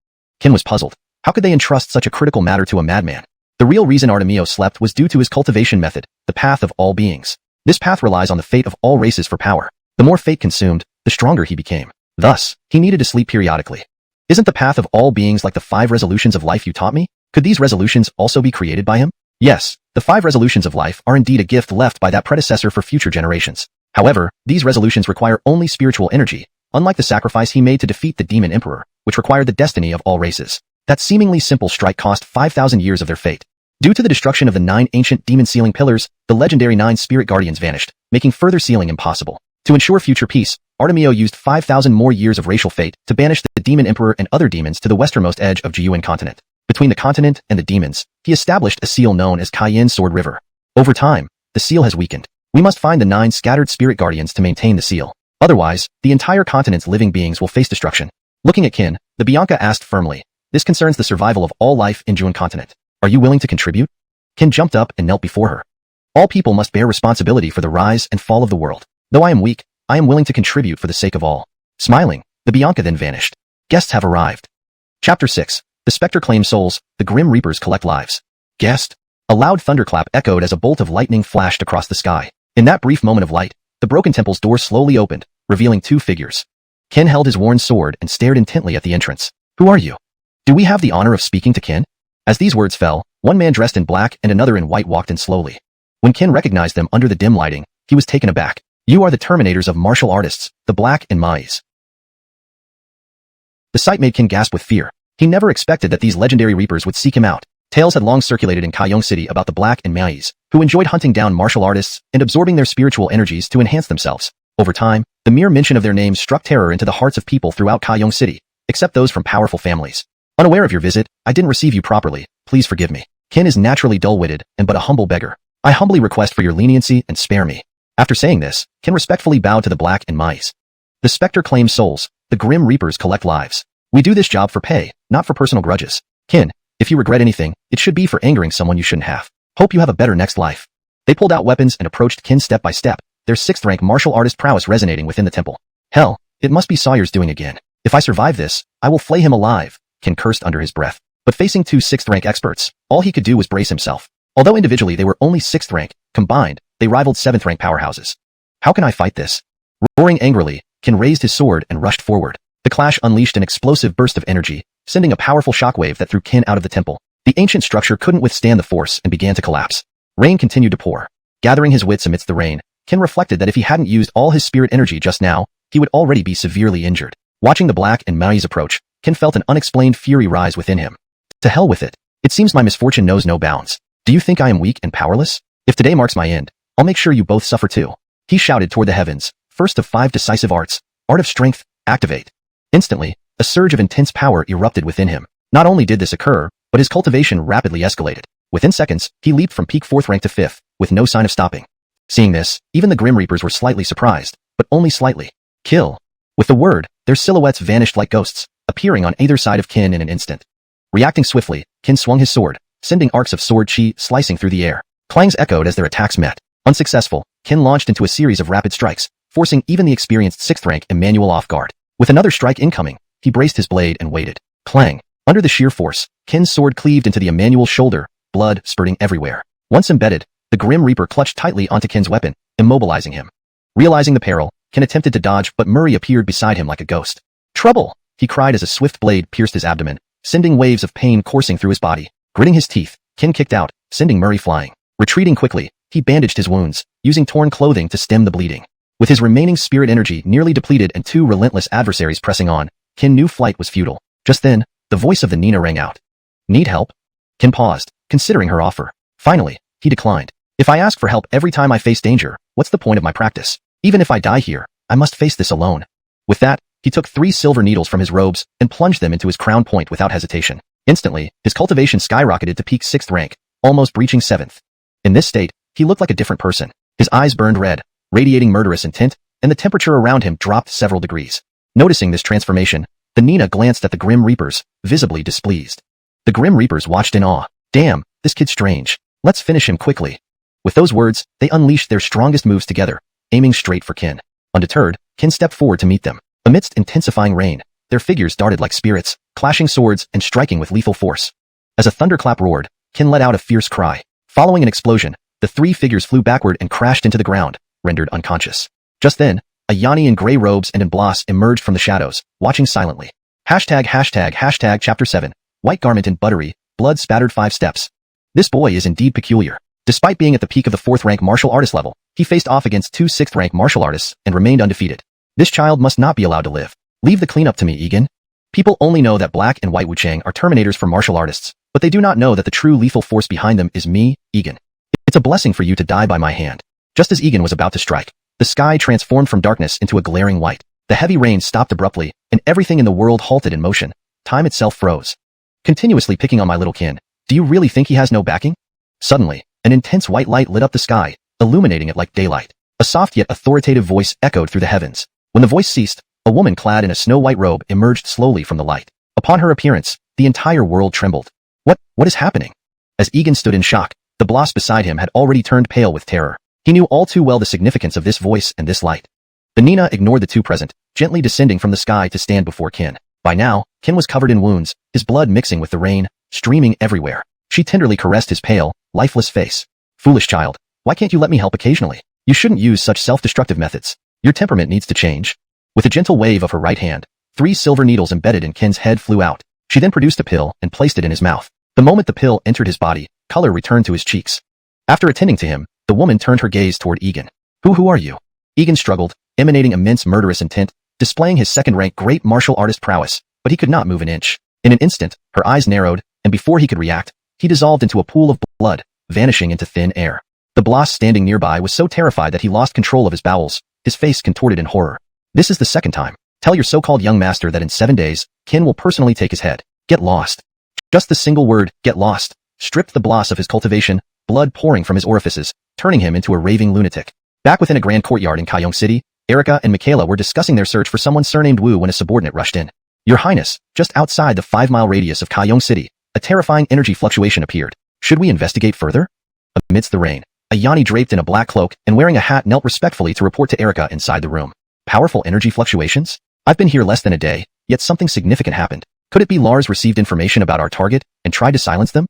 Qin was puzzled. How could they entrust such a critical matter to a madman? The real reason Artemio slept was due to his cultivation method, the path of all beings. This path relies on the fate of all races for power. The more fate consumed, the stronger he became. Thus, he needed to sleep periodically. Isn't the path of all beings like the 5 resolutions of life you taught me? Could these resolutions also be created by him? Yes, the 5 resolutions of life are indeed a gift left by that predecessor for future generations. However, these resolutions require only spiritual energy, unlike the sacrifice he made to defeat the demon emperor, which required the destiny of all races. That seemingly simple strike cost 5,000 years of their fate. Due to the destruction of the 9 ancient demon sealing pillars, the legendary 9 spirit guardians vanished, making further sealing impossible. To ensure future peace, Artemio used 5,000 more years of racial fate to banish the demon emperor and other demons to the westernmost edge of Wu Yuan continent. Between the continent and the demons, he established a seal known as Cangsheng Sword River. Over time, the seal has weakened. We must find the 9 scattered spirit guardians to maintain the seal. Otherwise, the entire continent's living beings will face destruction. Looking at Qin, the Bianca asked firmly, this concerns the survival of all life in Wu Yuan continent. Are you willing to contribute? Qin jumped up and knelt before her. All people must bear responsibility for the rise and fall of the world. Though I am weak, I am willing to contribute for the sake of all. Smiling, the Bianca then vanished. Guests have arrived. Chapter 6. The Spectre claims souls, the Grim Reapers collect lives. Guest? A loud thunderclap echoed as a bolt of lightning flashed across the sky. In that brief moment of light, the broken temple's door slowly opened, revealing 2 figures. Qin held his worn sword and stared intently at the entrance. Who are you? Do we have the honor of speaking to Qin? As these words fell, one man dressed in black and another in white walked in slowly. When Qin recognized them under the dim lighting, he was taken aback. You are the terminators of martial artists, the Black and Mais. The sight made Qin gasp with fear. He never expected that these legendary reapers would seek him out. Tales had long circulated in Cangsheng City about the Black and Mais, who enjoyed hunting down martial artists and absorbing their spiritual energies to enhance themselves. Over time, the mere mention of their names struck terror into the hearts of people throughout Cangsheng City, except those from powerful families. Unaware of your visit, I didn't receive you properly. Please forgive me. Qin is naturally dull-witted and but a humble beggar. I humbly request for your leniency and spare me. After saying this, Qin respectfully bowed to the Black and Mais. The Spectre claims souls, the Grim Reapers collect lives. We do this job for pay, not for personal grudges. Qin, if you regret anything, it should be for angering someone you shouldn't have. Hope you have a better next life. They pulled out weapons and approached Qin step by step, their 6th rank martial artist prowess resonating within the temple. Hell, it must be Sawyer's doing again. If I survive this, I will flay him alive, Kin cursed under his breath. But facing two 6th rank experts, all he could do was brace himself. Although individually they were only 6th rank, combined, they rivaled 7th rank powerhouses. How can I fight this? Roaring angrily, Kin raised his sword and rushed forward. The clash unleashed an explosive burst of energy, sending a powerful shockwave that threw Kin out of the temple. The ancient structure couldn't withstand the force and began to collapse. Rain continued to pour. Gathering his wits amidst the rain, Kin reflected that if he hadn't used all his spirit energy just now, he would already be severely injured. Watching the Black and Mai's approach, Kin felt an unexplained fury rise within him. To hell with it. It seems my misfortune knows no bounds. Do you think I am weak and powerless? If today marks my end, I'll make sure you both suffer too. He shouted toward the heavens, first of 5 decisive arts, Art of Strength, activate. Instantly, a surge of intense power erupted within him. Not only did this occur, but his cultivation rapidly escalated. Within seconds, he leaped from peak 4th rank to 5th, with no sign of stopping. Seeing this, even the Grim Reapers were slightly surprised, but only slightly. Kill. With the word, their silhouettes vanished like ghosts, appearing on either side of Kin in an instant. Reacting swiftly, Kin swung his sword, sending arcs of sword chi slicing through the air. Clangs echoed as their attacks met. Unsuccessful, Kin launched into a series of rapid strikes, forcing even the experienced 6th rank Emmanuel off guard. With another strike incoming, he braced his blade and waited. Clang. Under the sheer force, Kin's sword cleaved into the Emmanuel's shoulder, blood spurting everywhere. Once embedded, the Grim Reaper clutched tightly onto Kin's weapon, immobilizing him. Realizing the peril, Kin attempted to dodge, but Murray appeared beside him like a ghost. Trouble! He cried as a swift blade pierced his abdomen, sending waves of pain coursing through his body. Gritting his teeth, Kin kicked out, sending Murray flying. Retreating quickly, he bandaged his wounds, using torn clothing to stem the bleeding. With his remaining spirit energy nearly depleted and 2 relentless adversaries pressing on, Kin knew flight was futile. Just then, the voice of the Nina rang out. Need help? Kin paused, considering her offer. Finally, he declined. If I ask for help every time I face danger, what's the point of my practice? Even if I die here, I must face this alone. With that, he took 3 silver needles from his robes and plunged them into his crown point without hesitation. Instantly, his cultivation skyrocketed to peak 6th rank, almost breaching 7th. In this state, he looked like a different person. His eyes burned red, radiating murderous intent, and the temperature around him dropped several degrees. Noticing this transformation, the Nina glanced at the Grim Reapers, visibly displeased. The Grim Reapers watched in awe. Damn, this kid's strange. Let's finish him quickly. With those words, they unleashed their strongest moves together, aiming straight for Kin. Undeterred, Kin stepped forward to meet them. Amidst intensifying rain, their figures darted like spirits, clashing swords and striking with lethal force. As a thunderclap roared, Kin let out a fierce cry. Following an explosion, the 3 figures flew backward and crashed into the ground, rendered unconscious. Just then, a Yanni in gray robes and in bloss emerged from the shadows, watching silently. ##### Chapter 7. White garment and buttery, blood spattered 5 steps. This boy is indeed peculiar. Despite being at the peak of the 4th rank martial artist level, he faced off against 2 6th rank martial artists and remained undefeated. This child must not be allowed to live. Leave the cleanup to me, Egan. People only know that Black and White Wuchang are terminators for martial artists, but they do not know that the true lethal force behind them is me, Egan. It's a blessing for you to die by my hand. Just as Egan was about to strike, the sky transformed from darkness into a glaring white. The heavy rain stopped abruptly, and everything in the world halted in motion. Time itself froze. Continuously picking on my little Kin. Do you really think he has no backing? Suddenly, an intense white light lit up the sky, illuminating it like daylight. A soft yet authoritative voice echoed through the heavens. When the voice ceased, a woman clad in a snow-white robe emerged slowly from the light. Upon her appearance, the entire world trembled. What is happening? As Egan stood in shock, the bloss beside him had already turned pale with terror. He knew all too well the significance of this voice and this light. The Nina ignored the 2 present, gently descending from the sky to stand before Kin. By now, Kin was covered in wounds, his blood mixing with the rain, streaming everywhere. She tenderly caressed his pale, lifeless face. Foolish child, why can't you let me help occasionally? You shouldn't use such self-destructive methods. Your temperament needs to change. With a gentle wave of her right hand, 3 silver needles embedded in Kin's head flew out. She then produced a pill and placed it in his mouth. The moment the pill entered his body, color returned to his cheeks. After attending to him, the woman turned her gaze toward Egan. Who are you? Egan struggled, emanating immense murderous intent, displaying his second-rank great martial artist prowess, but he could not move an inch. In an instant, her eyes narrowed, and before he could react, he dissolved into a pool of blood, vanishing into thin air. The bloss standing nearby was so terrified that he lost control of his bowels, his face contorted in horror. This is the second time. Tell your so-called young master that in 7 days, Kin will personally take his head. Get lost. Just the single word, get lost, stripped the bloss of his cultivation, blood pouring from his orifices, turning him into a raving lunatic. Back within a grand courtyard in Cangsheng City, Erica and Michaela were discussing their search for someone surnamed Wu when a subordinate rushed in. Your Highness, just outside the 5-mile radius of Cangsheng City, a terrifying energy fluctuation appeared. Should we investigate further? Amidst the rain, a Yanni draped in a black cloak and wearing a hat knelt respectfully to report to Erica inside the room. Powerful energy fluctuations? I've been here less than a day, yet something significant happened. Could it be Lars received information about our target and tried to silence them?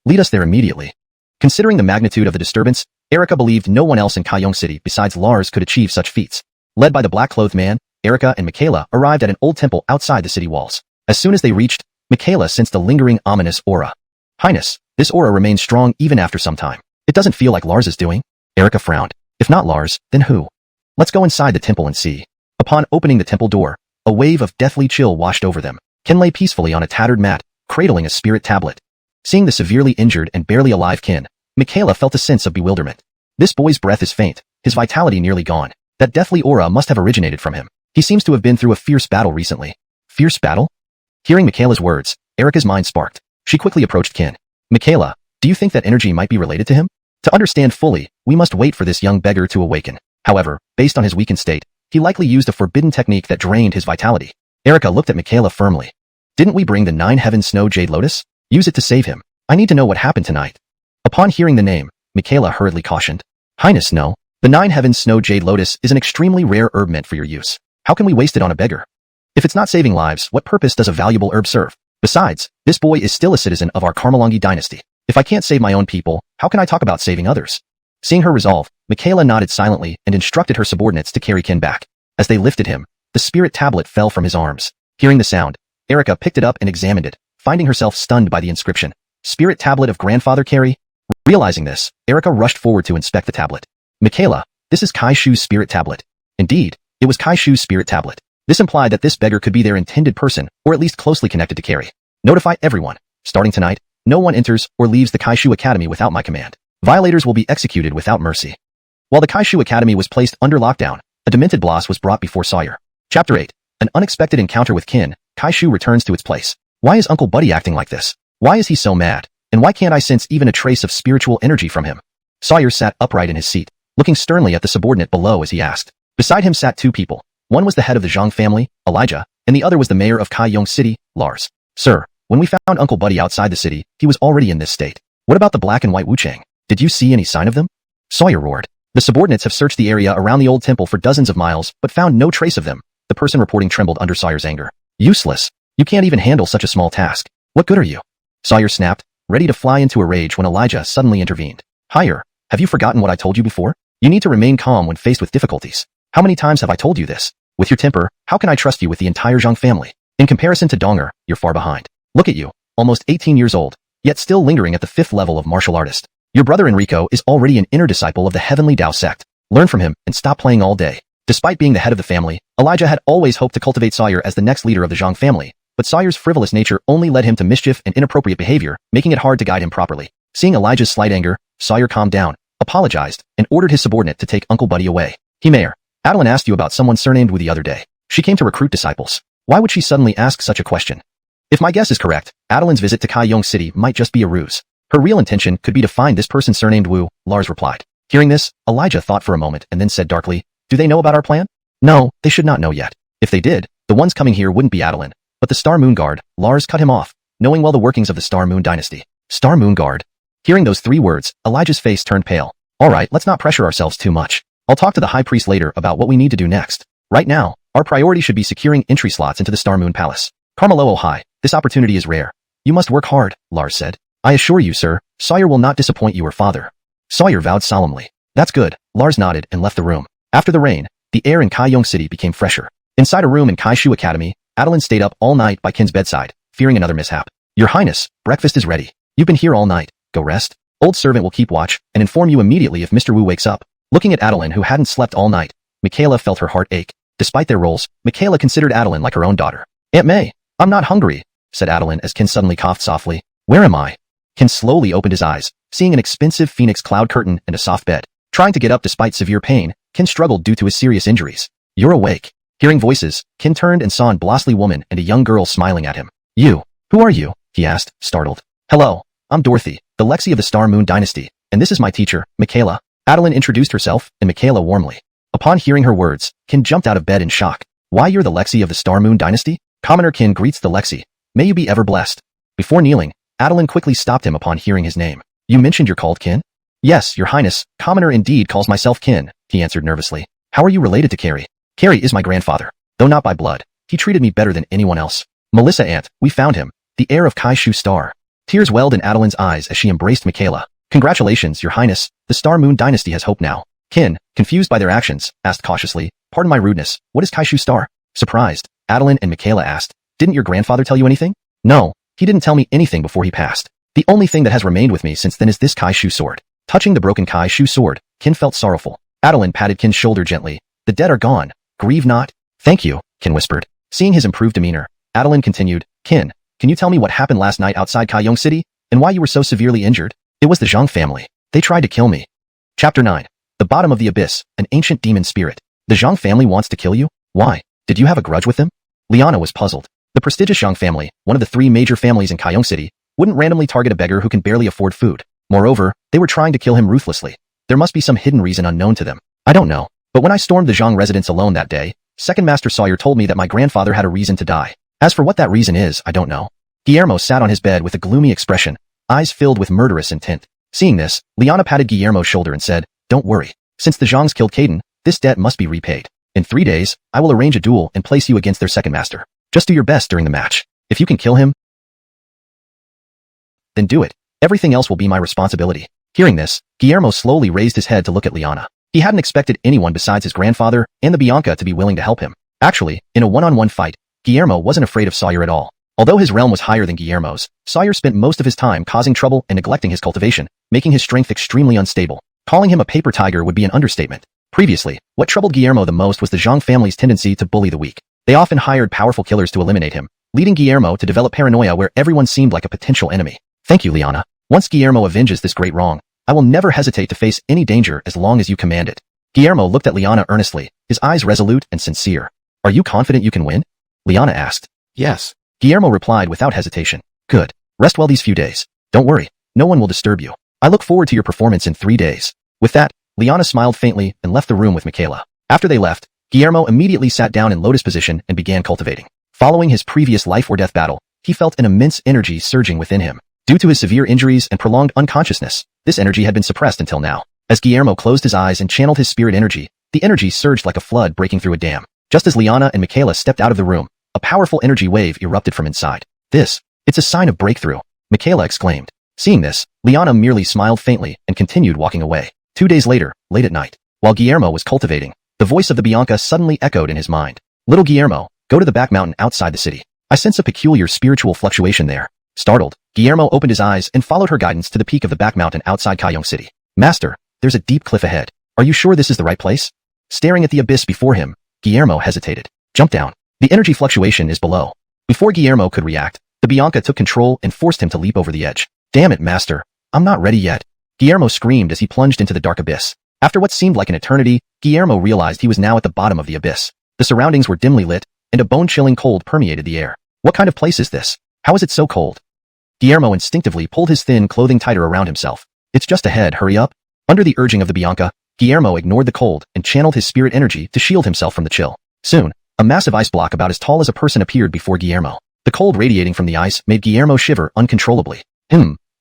Lead us there immediately. Considering the magnitude of the disturbance, Erica believed no one else in Cangsheng City besides Lars could achieve such feats. Led by the black-clothed man, Erica and Michaela arrived at an old temple outside the city walls. As soon as they reached, Michaela sensed a lingering ominous aura. Highness, this aura remains strong even after some time. It doesn't feel like Lars is doing. Erica frowned. If not Lars, then who? Let's go inside the temple and see. Upon opening the temple door, a wave of deathly chill washed over them. Ken lay peacefully on a tattered mat, cradling a spirit tablet. Seeing the severely injured and barely alive Ken, Michaela felt a sense of bewilderment. This boy's breath is faint, his vitality nearly gone. That deathly aura must have originated from him. He seems to have been through a fierce battle recently. Fierce battle? Hearing Michaela's words, Erica's mind sparked. She quickly approached Ken. Michaela, do you think that energy might be related to him? To understand fully, we must wait for this young beggar to awaken. However, based on his weakened state, he likely used a forbidden technique that drained his vitality. Erica looked at Michaela firmly. Didn't we bring the 9 Heaven Snow Jade Lotus? Use it to save him. I need to know what happened tonight. Upon hearing the name, Michaela hurriedly cautioned. Highness, no. The 9 Heaven Snow Jade Lotus is an extremely rare herb meant for your use. How can we waste it on a beggar? If it's not saving lives, what purpose does a valuable herb serve? Besides, this boy is still a citizen of our Karmalangi dynasty. If I can't save my own people, how can I talk about saving others? Seeing her resolve, Michaela nodded silently and instructed her subordinates to carry Ken back. As they lifted him, the spirit tablet fell from his arms. Hearing the sound, Erica picked it up and examined it, finding herself stunned by the inscription. Spirit tablet of grandfather Carrie? Realizing this, Erica rushed forward to inspect the tablet. Michaela, this is Kai Shu's spirit tablet. Indeed, it was Kai Shu's spirit tablet. This implied that this beggar could be their intended person, or at least closely connected to Carrie. Notify everyone. Starting tonight, no one enters or leaves the Kai Shu Academy without my command. Violators will be executed without mercy. While the Kai Shu Academy was placed under lockdown, a demented boss was brought before Sawyer. Chapter 8. An unexpected encounter with Kin. Kai Shu returns to its place. Why is Uncle Buddy acting like this? Why is he so mad? And why can't I sense even a trace of spiritual energy from him? Sawyer sat upright in his seat, looking sternly at the subordinate below as he asked. Beside him sat 2 people. One was the head of the Zhang family, Elijah, and the other was the mayor of Cangsheng City, Lars. Sir, when we found Uncle Buddy outside the city, he was already in this state. What about the black and white Wu Chang? Did you see any sign of them? Sawyer roared. The subordinates have searched the area around the old temple for dozens of miles, but found no trace of them. The person reporting trembled under Sawyer's anger. Useless. You can't even handle such a small task. What good are you? Sawyer snapped, ready to fly into a rage when Elijah suddenly intervened. Higher, have you forgotten what I told you before? You need to remain calm when faced with difficulties. How many times have I told you this? With your temper, how can I trust you with the entire Zhang family? In comparison to Donger, you're far behind. Look at you, almost 18 years old, yet still lingering at the 5th level of martial artist. Your brother Enrico is already an inner disciple of the Heavenly Tao sect. Learn from him and stop playing all day. Despite being the head of the family, Elijah had always hoped to cultivate Sawyer as the next leader of the Zhang family, but Sawyer's frivolous nature only led him to mischief and inappropriate behavior, making it hard to guide him properly. Seeing Elijah's slight anger, Sawyer calmed down, apologized, and ordered his subordinate to take Uncle Buddy away. Mayor, Adeline asked you about someone surnamed Wu the other day. She came to recruit disciples. Why would she suddenly ask such a question? If my guess is correct, Adeline's visit to Cangsheng City might just be a ruse. Her real intention could be to find this person surnamed Wu, Lars replied. Hearing this, Elijah thought for a moment and then said darkly, do they know about our plan? No, they should not know yet. If they did, the ones coming here wouldn't be Adeline, but the Star Moon Guard. Lars cut him off, knowing well the workings of the Star Moon dynasty. Star Moon Guard. Hearing those 3 words, Elijah's face turned pale. Alright, let's not pressure ourselves too much. I'll talk to the High Priest later about what we need to do next. Right now, our priority should be securing entry slots into the Star Moon Palace. Carmelo High, this opportunity is rare. You must work hard, Lars said. I assure you, sir, Sawyer will not disappoint you or father. Sawyer vowed solemnly. That's good. Lars nodded and left the room. After the rain, the air in Cangsheng City became fresher. Inside a room in Kai Shu Academy, Adeline stayed up all night by Kin's bedside, fearing another mishap. Your Highness, breakfast is ready. You've been here all night. Go rest. Old servant will keep watch and inform you immediately if Mr. Wu wakes up. Looking at Adeline, who hadn't slept all night, Michaela felt her heart ache. Despite their roles, Michaela considered Adeline like her own daughter. Aunt May, I'm not hungry, said Adeline as Kin suddenly coughed softly. Where am I? Kin slowly opened his eyes, seeing an expensive phoenix cloud curtain and a soft bed. Trying to get up despite severe pain, Kin struggled due to his serious injuries. You're awake. Hearing voices, Kin turned and saw an blossly woman and a young girl smiling at him. You, who are you? He asked, startled. Hello, I'm Dorothy, the Lexi of the Star Moon Dynasty, and this is my teacher, Michaela. Adeline introduced herself, and Michaela warmly. Upon hearing her words, Kin jumped out of bed in shock. Why, you're the Lexi of the Star Moon Dynasty? Commoner Kin greets the Lexi. May you be ever blessed. Before kneeling, Adeline quickly stopped him upon hearing his name. You mentioned you're called Kin? Yes, your highness, Commoner indeed calls myself Kin, he answered nervously. How are you related to Carrie? Carrie is my grandfather, though not by blood. He treated me better than anyone else. Melissa Aunt, we found him, the heir of Kaishu Star. Tears welled in Adeline's eyes as she embraced Michaela. Congratulations, Your Highness, the Star Moon Dynasty has hope now. Qin, confused by their actions, asked cautiously, pardon my rudeness, what is Kaishu Star? Surprised, Adeline and Michaela asked, didn't your grandfather tell you anything? No, he didn't tell me anything before he passed. The only thing that has remained with me since then is this Kaishu sword. Touching the broken Kaishu sword, Qin felt sorrowful. Adeline patted Qin's shoulder gently. The dead are gone. Grieve not. Thank you, Qin whispered. Seeing his improved demeanor, Adeline continued, Qin, can you tell me what happened last night outside Kaiyong City, and why you were so severely injured? It was the Zhang family. They tried to kill me. Chapter 9. The Bottom of the Abyss, an ancient demon spirit. The Zhang family wants to kill you? Why? Did you have a grudge with them? Liana was puzzled. The prestigious Zhang family, one of the 3 major families in Kaiyong City, wouldn't randomly target a beggar who can barely afford food. Moreover, they were trying to kill him ruthlessly. There must be some hidden reason unknown to them. I don't know. But when I stormed the Zhang residence alone that day, Second Master Sawyer told me that my grandfather had a reason to die. As for what that reason is, I don't know. Guillermo sat on his bed with a gloomy expression, eyes filled with murderous intent. Seeing this, Liana patted Guillermo's shoulder and said, don't worry. Since the Zhangs killed Caden, this debt must be repaid. In 3 days, I will arrange a duel and place you against their second master. Just do your best during the match. If you can kill him, then do it. Everything else will be my responsibility. Hearing this, Guillermo slowly raised his head to look at Liana. He hadn't expected anyone besides his grandfather and the Bianca to be willing to help him. Actually, in a one-on-one fight, Guillermo wasn't afraid of Sawyer at all. Although his realm was higher than Guillermo's, Sawyer spent most of his time causing trouble and neglecting his cultivation, making his strength extremely unstable. Calling him a paper tiger would be an understatement. Previously, what troubled Guillermo the most was the Zhang family's tendency to bully the weak. They often hired powerful killers to eliminate him, leading Guillermo to develop paranoia where everyone seemed like a potential enemy. Thank you, Liana. Once Guillermo avenges this great wrong, I will never hesitate to face any danger as long as you command it. Guillermo looked at Liana earnestly, his eyes resolute and sincere. Are you confident you can win? Liana asked. Yes. Guillermo replied without hesitation. Good. Rest well these few days. Don't worry, no one will disturb you. I look forward to your performance in 3 days. With that, Liana smiled faintly and left the room with Michaela. After they left, Guillermo immediately sat down in lotus position and began cultivating. Following his previous life or death battle, he felt an immense energy surging within him. Due to his severe injuries and prolonged unconsciousness, this energy had been suppressed until now. As Guillermo closed his eyes and channeled his spirit energy, the energy surged like a flood breaking through a dam. Just as Liana and Michaela stepped out of the room, a powerful energy wave erupted from inside. It's a sign of breakthrough, Michaela exclaimed. Seeing this, Liana merely smiled faintly and continued walking away. 2 days later, late at night, while Guillermo was cultivating, the voice of the Bianca suddenly echoed in his mind. Little Guillermo, go to the back mountain outside the city. I sense a peculiar spiritual fluctuation there. Startled, Guillermo opened his eyes and followed her guidance to the peak of the back mountain outside Kaiyong City. Master, there's a deep cliff ahead. Are you sure this is the right place? Staring at the abyss before him, Guillermo hesitated. Jump down. The energy fluctuation is below. Before Guillermo could react, the Bianca took control and forced him to leap over the edge. Damn it, master. I'm not ready yet. Guillermo screamed as he plunged into the dark abyss. After what seemed like an eternity, Guillermo realized he was now at the bottom of the abyss. The surroundings were dimly lit, and a bone-chilling cold permeated the air. What kind of place is this? How is it so cold? Guillermo instinctively pulled his thin clothing tighter around himself. It's just ahead, hurry up. Under the urging of the Bianca, Guillermo ignored the cold and channeled his spirit energy to shield himself from the chill. Soon, a massive ice block about as tall as a person appeared before Guillermo. The cold radiating from the ice made Guillermo shiver uncontrollably.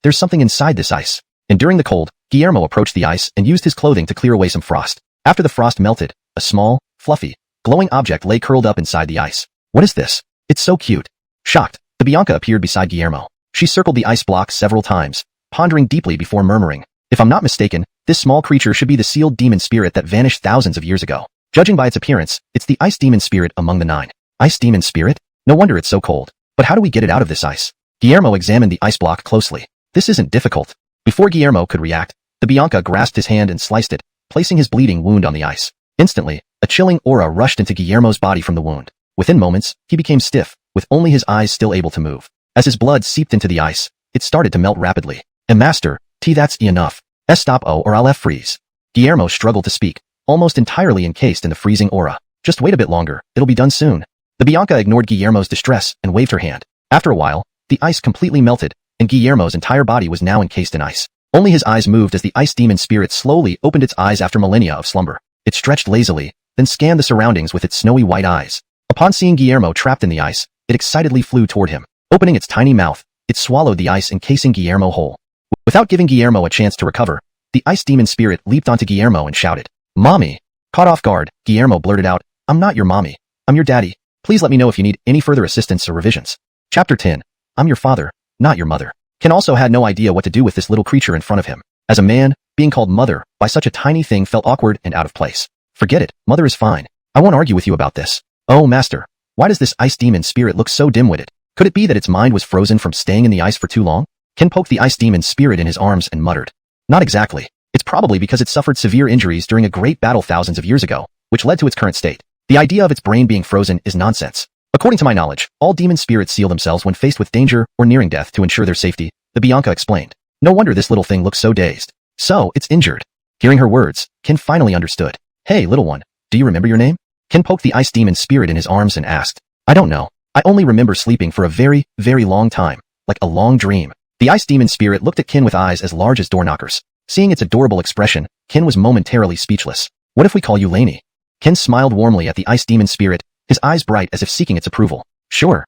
There's something inside this ice. Enduring the cold, Guillermo approached the ice and used his clothing to clear away some frost. After the frost melted, a small, fluffy, glowing object lay curled up inside the ice. What is this? It's so cute. Shocked, the Bianca appeared beside Guillermo. She circled the ice block several times, pondering deeply before murmuring. If I'm not mistaken, this small creature should be the sealed demon spirit that vanished thousands of years ago. Judging by its appearance, it's the ice demon spirit among the 9. Ice demon spirit? No wonder it's so cold. But how do we get it out of this ice? Guillermo examined the ice block closely. This isn't difficult. Before Guillermo could react, the Bianca grasped his hand and sliced it, placing his bleeding wound on the ice. Instantly, a chilling aura rushed into Guillermo's body from the wound. Within moments, he became stiff, with only his eyes still able to move. As his blood seeped into the ice, it started to melt rapidly. Master, that's enough. Stop or I'll freeze. Guillermo struggled to speak, almost entirely encased in the freezing aura. Just wait a bit longer, it'll be done soon. The Bianca ignored Guillermo's distress and waved her hand. After a while, the ice completely melted, and Guillermo's entire body was now encased in ice. Only his eyes moved as the ice demon spirit slowly opened its eyes after millennia of slumber. It stretched lazily, then scanned the surroundings with its snowy white eyes. Upon seeing Guillermo trapped in the ice, it excitedly flew toward him. Opening its tiny mouth, it swallowed the ice encasing Guillermo whole. Without giving Guillermo a chance to recover, the ice demon spirit leaped onto Guillermo and shouted, "Mommy!" Caught off guard, Guillermo blurted out, I'm not your mommy. I'm your daddy. Please let me know if you need any further assistance or revisions. Chapter 10. I'm your father, not your mother. Ken also had no idea what to do with this little creature in front of him. As a man, being called mother by such a tiny thing felt awkward and out of place. Forget it, mother is fine. I won't argue with you about this. Oh, master, why does this ice demon spirit look so dim-witted? Could it be that its mind was frozen from staying in the ice for too long? Ken poked the ice demon spirit in his arms and muttered. Not exactly. It's probably because it suffered severe injuries during a great battle thousands of years ago, which led to its current state. The idea of its brain being frozen is nonsense. According to my knowledge, all demon spirits seal themselves when faced with danger or nearing death to ensure their safety, the Bianca explained. No wonder this little thing looks so dazed. So, it's injured. Hearing her words, Ken finally understood. Hey, little one, do you remember your name? Ken poked the ice demon spirit in his arms and asked. I don't know. I only remember sleeping for a very, very long time. Like a long dream. The ice demon spirit looked at Ken with eyes as large as door knockers. Seeing its adorable expression, Ken was momentarily speechless. What if we call you Lainey? Ken smiled warmly at the ice demon spirit, his eyes bright as if seeking its approval. Sure.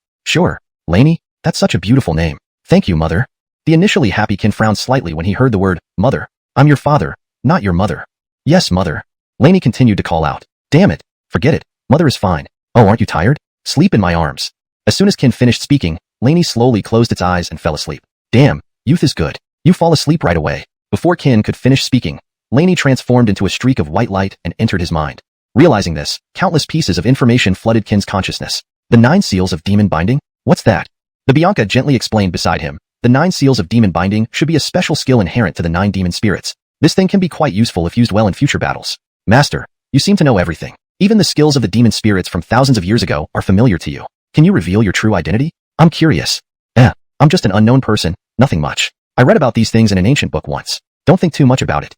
Lainey, that's such a beautiful name. Thank you, mother. The initially happy Ken frowned slightly when he heard the word, mother. I'm your father, not your mother. Yes, mother. Lainey continued to call out. Damn it. Forget it. Mother is fine. Oh, aren't you tired? Sleep in my arms. As soon as Ken finished speaking, Lainey slowly closed its eyes and fell asleep. Damn, youth is good. You fall asleep right away. Before Ken could finish speaking, Lainey transformed into a streak of white light and entered his mind. Realizing this, countless pieces of information flooded Ken's consciousness. The 9 seals of demon binding? What's that? The Bianca gently explained beside him. The 9 seals of demon binding should be a special skill inherent to the 9 demon spirits. This thing can be quite useful if used well in future battles. Master, you seem to know everything. Even the skills of the demon spirits from thousands of years ago are familiar to you. Can you reveal your true identity? I'm curious. I'm just an unknown person, nothing much. I read about these things in an ancient book once. Don't think too much about it.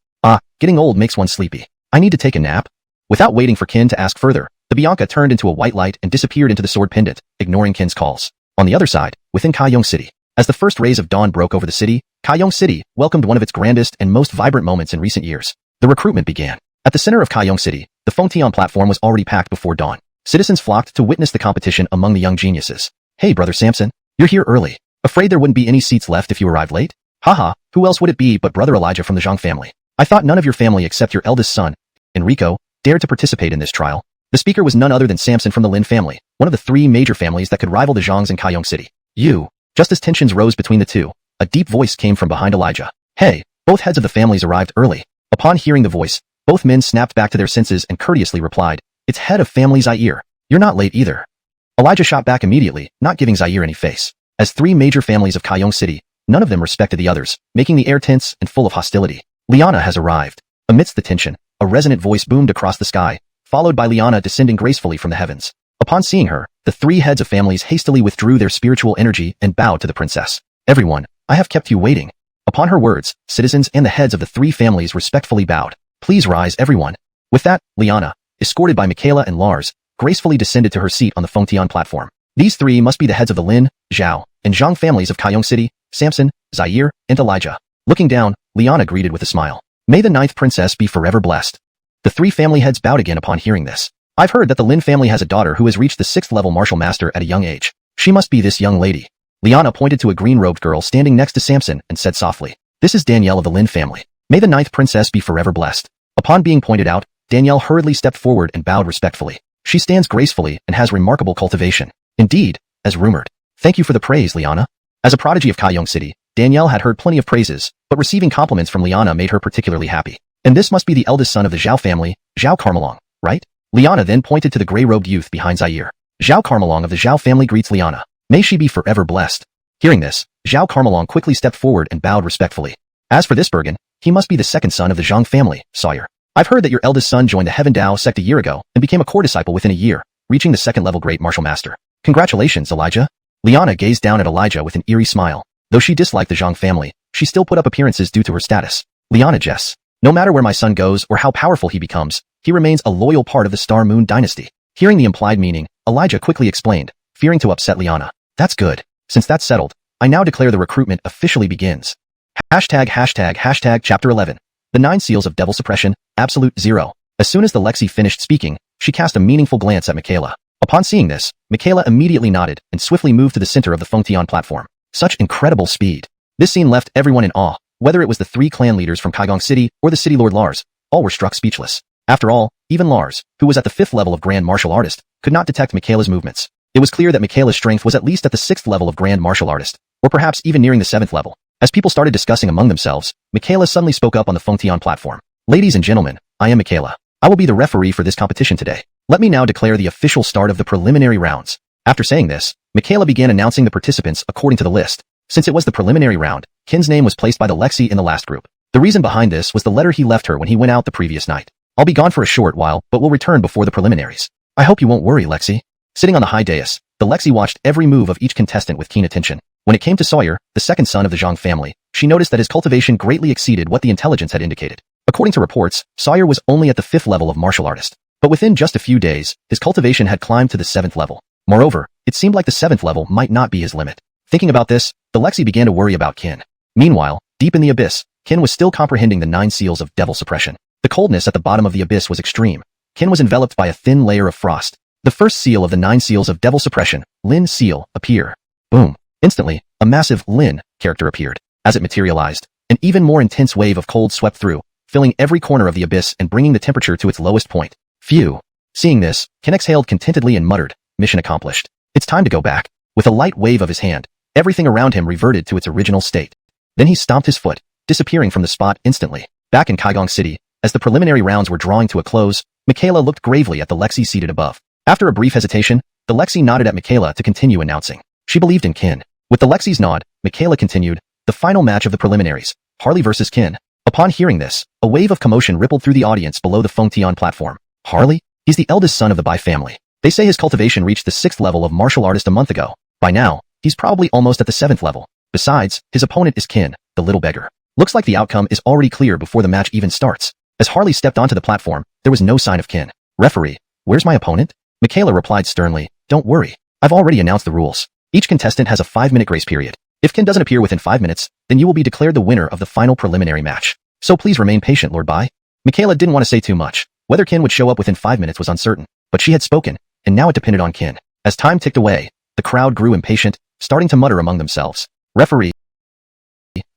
Getting old makes one sleepy. I need to take a nap. Without waiting for Ken to ask further, the Bianca turned into a white light and disappeared into the sword pendant, ignoring Ken's calls. On the other side, within Cangsheng City, as the first rays of dawn broke over the city, Cangsheng City welcomed one of its grandest and most vibrant moments in recent years. The recruitment began. At the center of Cangsheng City, the Fengtian platform was already packed before dawn. Citizens flocked to witness the competition among the young geniuses. Hey, brother Samson, you're here early. Afraid there wouldn't be any seats left if you arrived late? Haha, who else would it be but brother Elijah from the Zhang family? I thought none of your family except your eldest son, Enrico, dared to participate in this trial. The speaker was none other than Samson from the Lin family, one of the 3 major families that could rival the Zhangs in Cangsheng City. You. Just as tensions rose between the two, a deep voice came from behind Elijah. Hey, both heads of the families arrived early. Upon hearing the voice, both men snapped back to their senses and courteously replied, it's head of family Zaire. You're not late either. Elijah shot back immediately, not giving Zaire any face. As 3 major families of Cangsheng City, none of them respected the others, making the air tense and full of hostility. Liana has arrived. Amidst the tension, a resonant voice boomed across the sky, followed by Liana descending gracefully from the heavens. Upon seeing her, the 3 heads of families hastily withdrew their spiritual energy and bowed to the princess. Everyone, I have kept you waiting. Upon her words, citizens and the heads of the 3 families respectfully bowed. Please rise, everyone. With that, Liana, escorted by Michaela and Lars, gracefully descended to her seat on the Fengtian platform. These 3 must be the heads of the Lin, Zhao, and Zhang families of Cangsheng City, Samson, Zaire, and Elijah. Looking down, Liana greeted with a smile. May the 9th princess be forever blessed. The 3 family heads bowed again upon hearing this. I've heard that the Lin family has a daughter who has reached the 6th level martial master at a young age. She must be this young lady. Liana pointed to a green-robed girl standing next to Samson and said softly, this is Danielle of the Lin family. May the 9th princess be forever blessed. Upon being pointed out, Danielle hurriedly stepped forward and bowed respectfully. She stands gracefully and has remarkable cultivation. Indeed, as rumored. Thank you for the praise, Liana. As a prodigy of Cangsheng City, Danielle had heard plenty of praises, but receiving compliments from Liana made her particularly happy. And this must be the eldest son of the Zhao family, Zhao Carmelong, right? Liana then pointed to the gray-robed youth behind Zaire. Zhao Carmelong of the Zhao family greets Liana. May she be forever blessed. Hearing this, Zhao Carmelong quickly stepped forward and bowed respectfully. As for this Bergen, he must be the 2nd son of the Zhang family, Sawyer. I've heard that your eldest son joined the Heaven Dao sect a year ago and became a core disciple within a year, reaching the 2nd level great martial master. Congratulations, Elijah. Liana gazed down at Elijah with an eerie smile. Though she disliked the Zhang family, she still put up appearances due to her status. Liana jests. No matter where my son goes or how powerful he becomes, he remains a loyal part of the Star Moon dynasty. Hearing the implied meaning, Elijah quickly explained, fearing to upset Liana. That's good. Since that's settled, I now declare the recruitment officially begins. ##### Chapter 11. The 9 Seals of Devil Suppression, Absolute Zero. As soon as the Lexi finished speaking, she cast a meaningful glance at Michaela. Upon seeing this, Michaela immediately nodded and swiftly moved to the center of the Fengtian platform. Such incredible speed. This scene left everyone in awe, whether it was the 3 clan leaders from Cangsheng City or the city lord Lars. All were struck speechless. After all, Even Lars, who was at the 5th level of Grand Martial Artist, could not detect Michaela's movements. It was clear that Michaela's strength was at least at the 6th level of Grand Martial Artist, or perhaps even nearing the 7th level. As people started discussing among themselves, Michaela suddenly spoke up on the Fengtian platform. Ladies and gentlemen, I am Michaela. I will be the referee for this competition today. Let me now declare the official start of the preliminary rounds. After saying this, Michaela began announcing the participants according to the list. Since it was the preliminary round, Kin's name was placed by the Lexi in the last group. The reason behind this was the letter he left her when he went out the previous night. I'll be gone for a short while, but will return before the preliminaries. I hope you won't worry, Lexi. Sitting on the high dais, the Lexi watched every move of each contestant with keen attention. When it came to Sawyer, the second son of the Zhang family, she noticed that his cultivation greatly exceeded what the intelligence had indicated. According to reports, Sawyer was only at the 5th level of martial artist. But within just a few days, his cultivation had climbed to the 7th level. Moreover, it seemed like the 7th level might not be his limit. Thinking about this, the Lexi began to worry about Kin. Meanwhile, deep in the abyss, Kin was still comprehending the 9 seals of devil suppression. The coldness at the bottom of the abyss was extreme. Kin was enveloped by a thin layer of frost. The first seal of the 9 seals of devil suppression, Lin seal, appear. Boom. Instantly, a massive Lin character appeared. As it materialized, an even more intense wave of cold swept through, filling every corner of the abyss and bringing the temperature to its lowest point. Phew. Seeing this, Kin exhaled contentedly and muttered, mission accomplished. It's time to go back. With a light wave of his hand, everything around him reverted to its original state. Then he stomped his foot, disappearing from the spot instantly. Back in Kaigong City, as the preliminary rounds were drawing to a close, Michaela looked gravely at the Lexi seated above. After a brief hesitation, the Lexi nodded at Michaela to continue announcing. She believed in Kin. With the Lexi's nod, Michaela continued, the final match of the preliminaries, Harley versus Kin. Upon hearing this, a wave of commotion rippled through the audience below the Fengtian platform. Harley? He's the eldest son of the Bai family. They say his cultivation reached the 6th level of martial artist a month ago. By now, he's probably almost at the 7th level. Besides, his opponent is Kin, the little beggar. Looks like the outcome is already clear before the match even starts. As Harley stepped onto the platform, there was no sign of Kin. Referee, where's my opponent? Michaela replied sternly, don't worry. I've already announced the rules. Each contestant has a 5-minute grace period. If Kin doesn't appear within 5 minutes, then you will be declared the winner of the final preliminary match. So please remain patient, Lord Bai. Michaela didn't want to say too much. Whether Kin would show up within 5 minutes was uncertain, but she had spoken, and now it depended on Kin. As time ticked away, the crowd grew impatient, starting to mutter among themselves. Referee,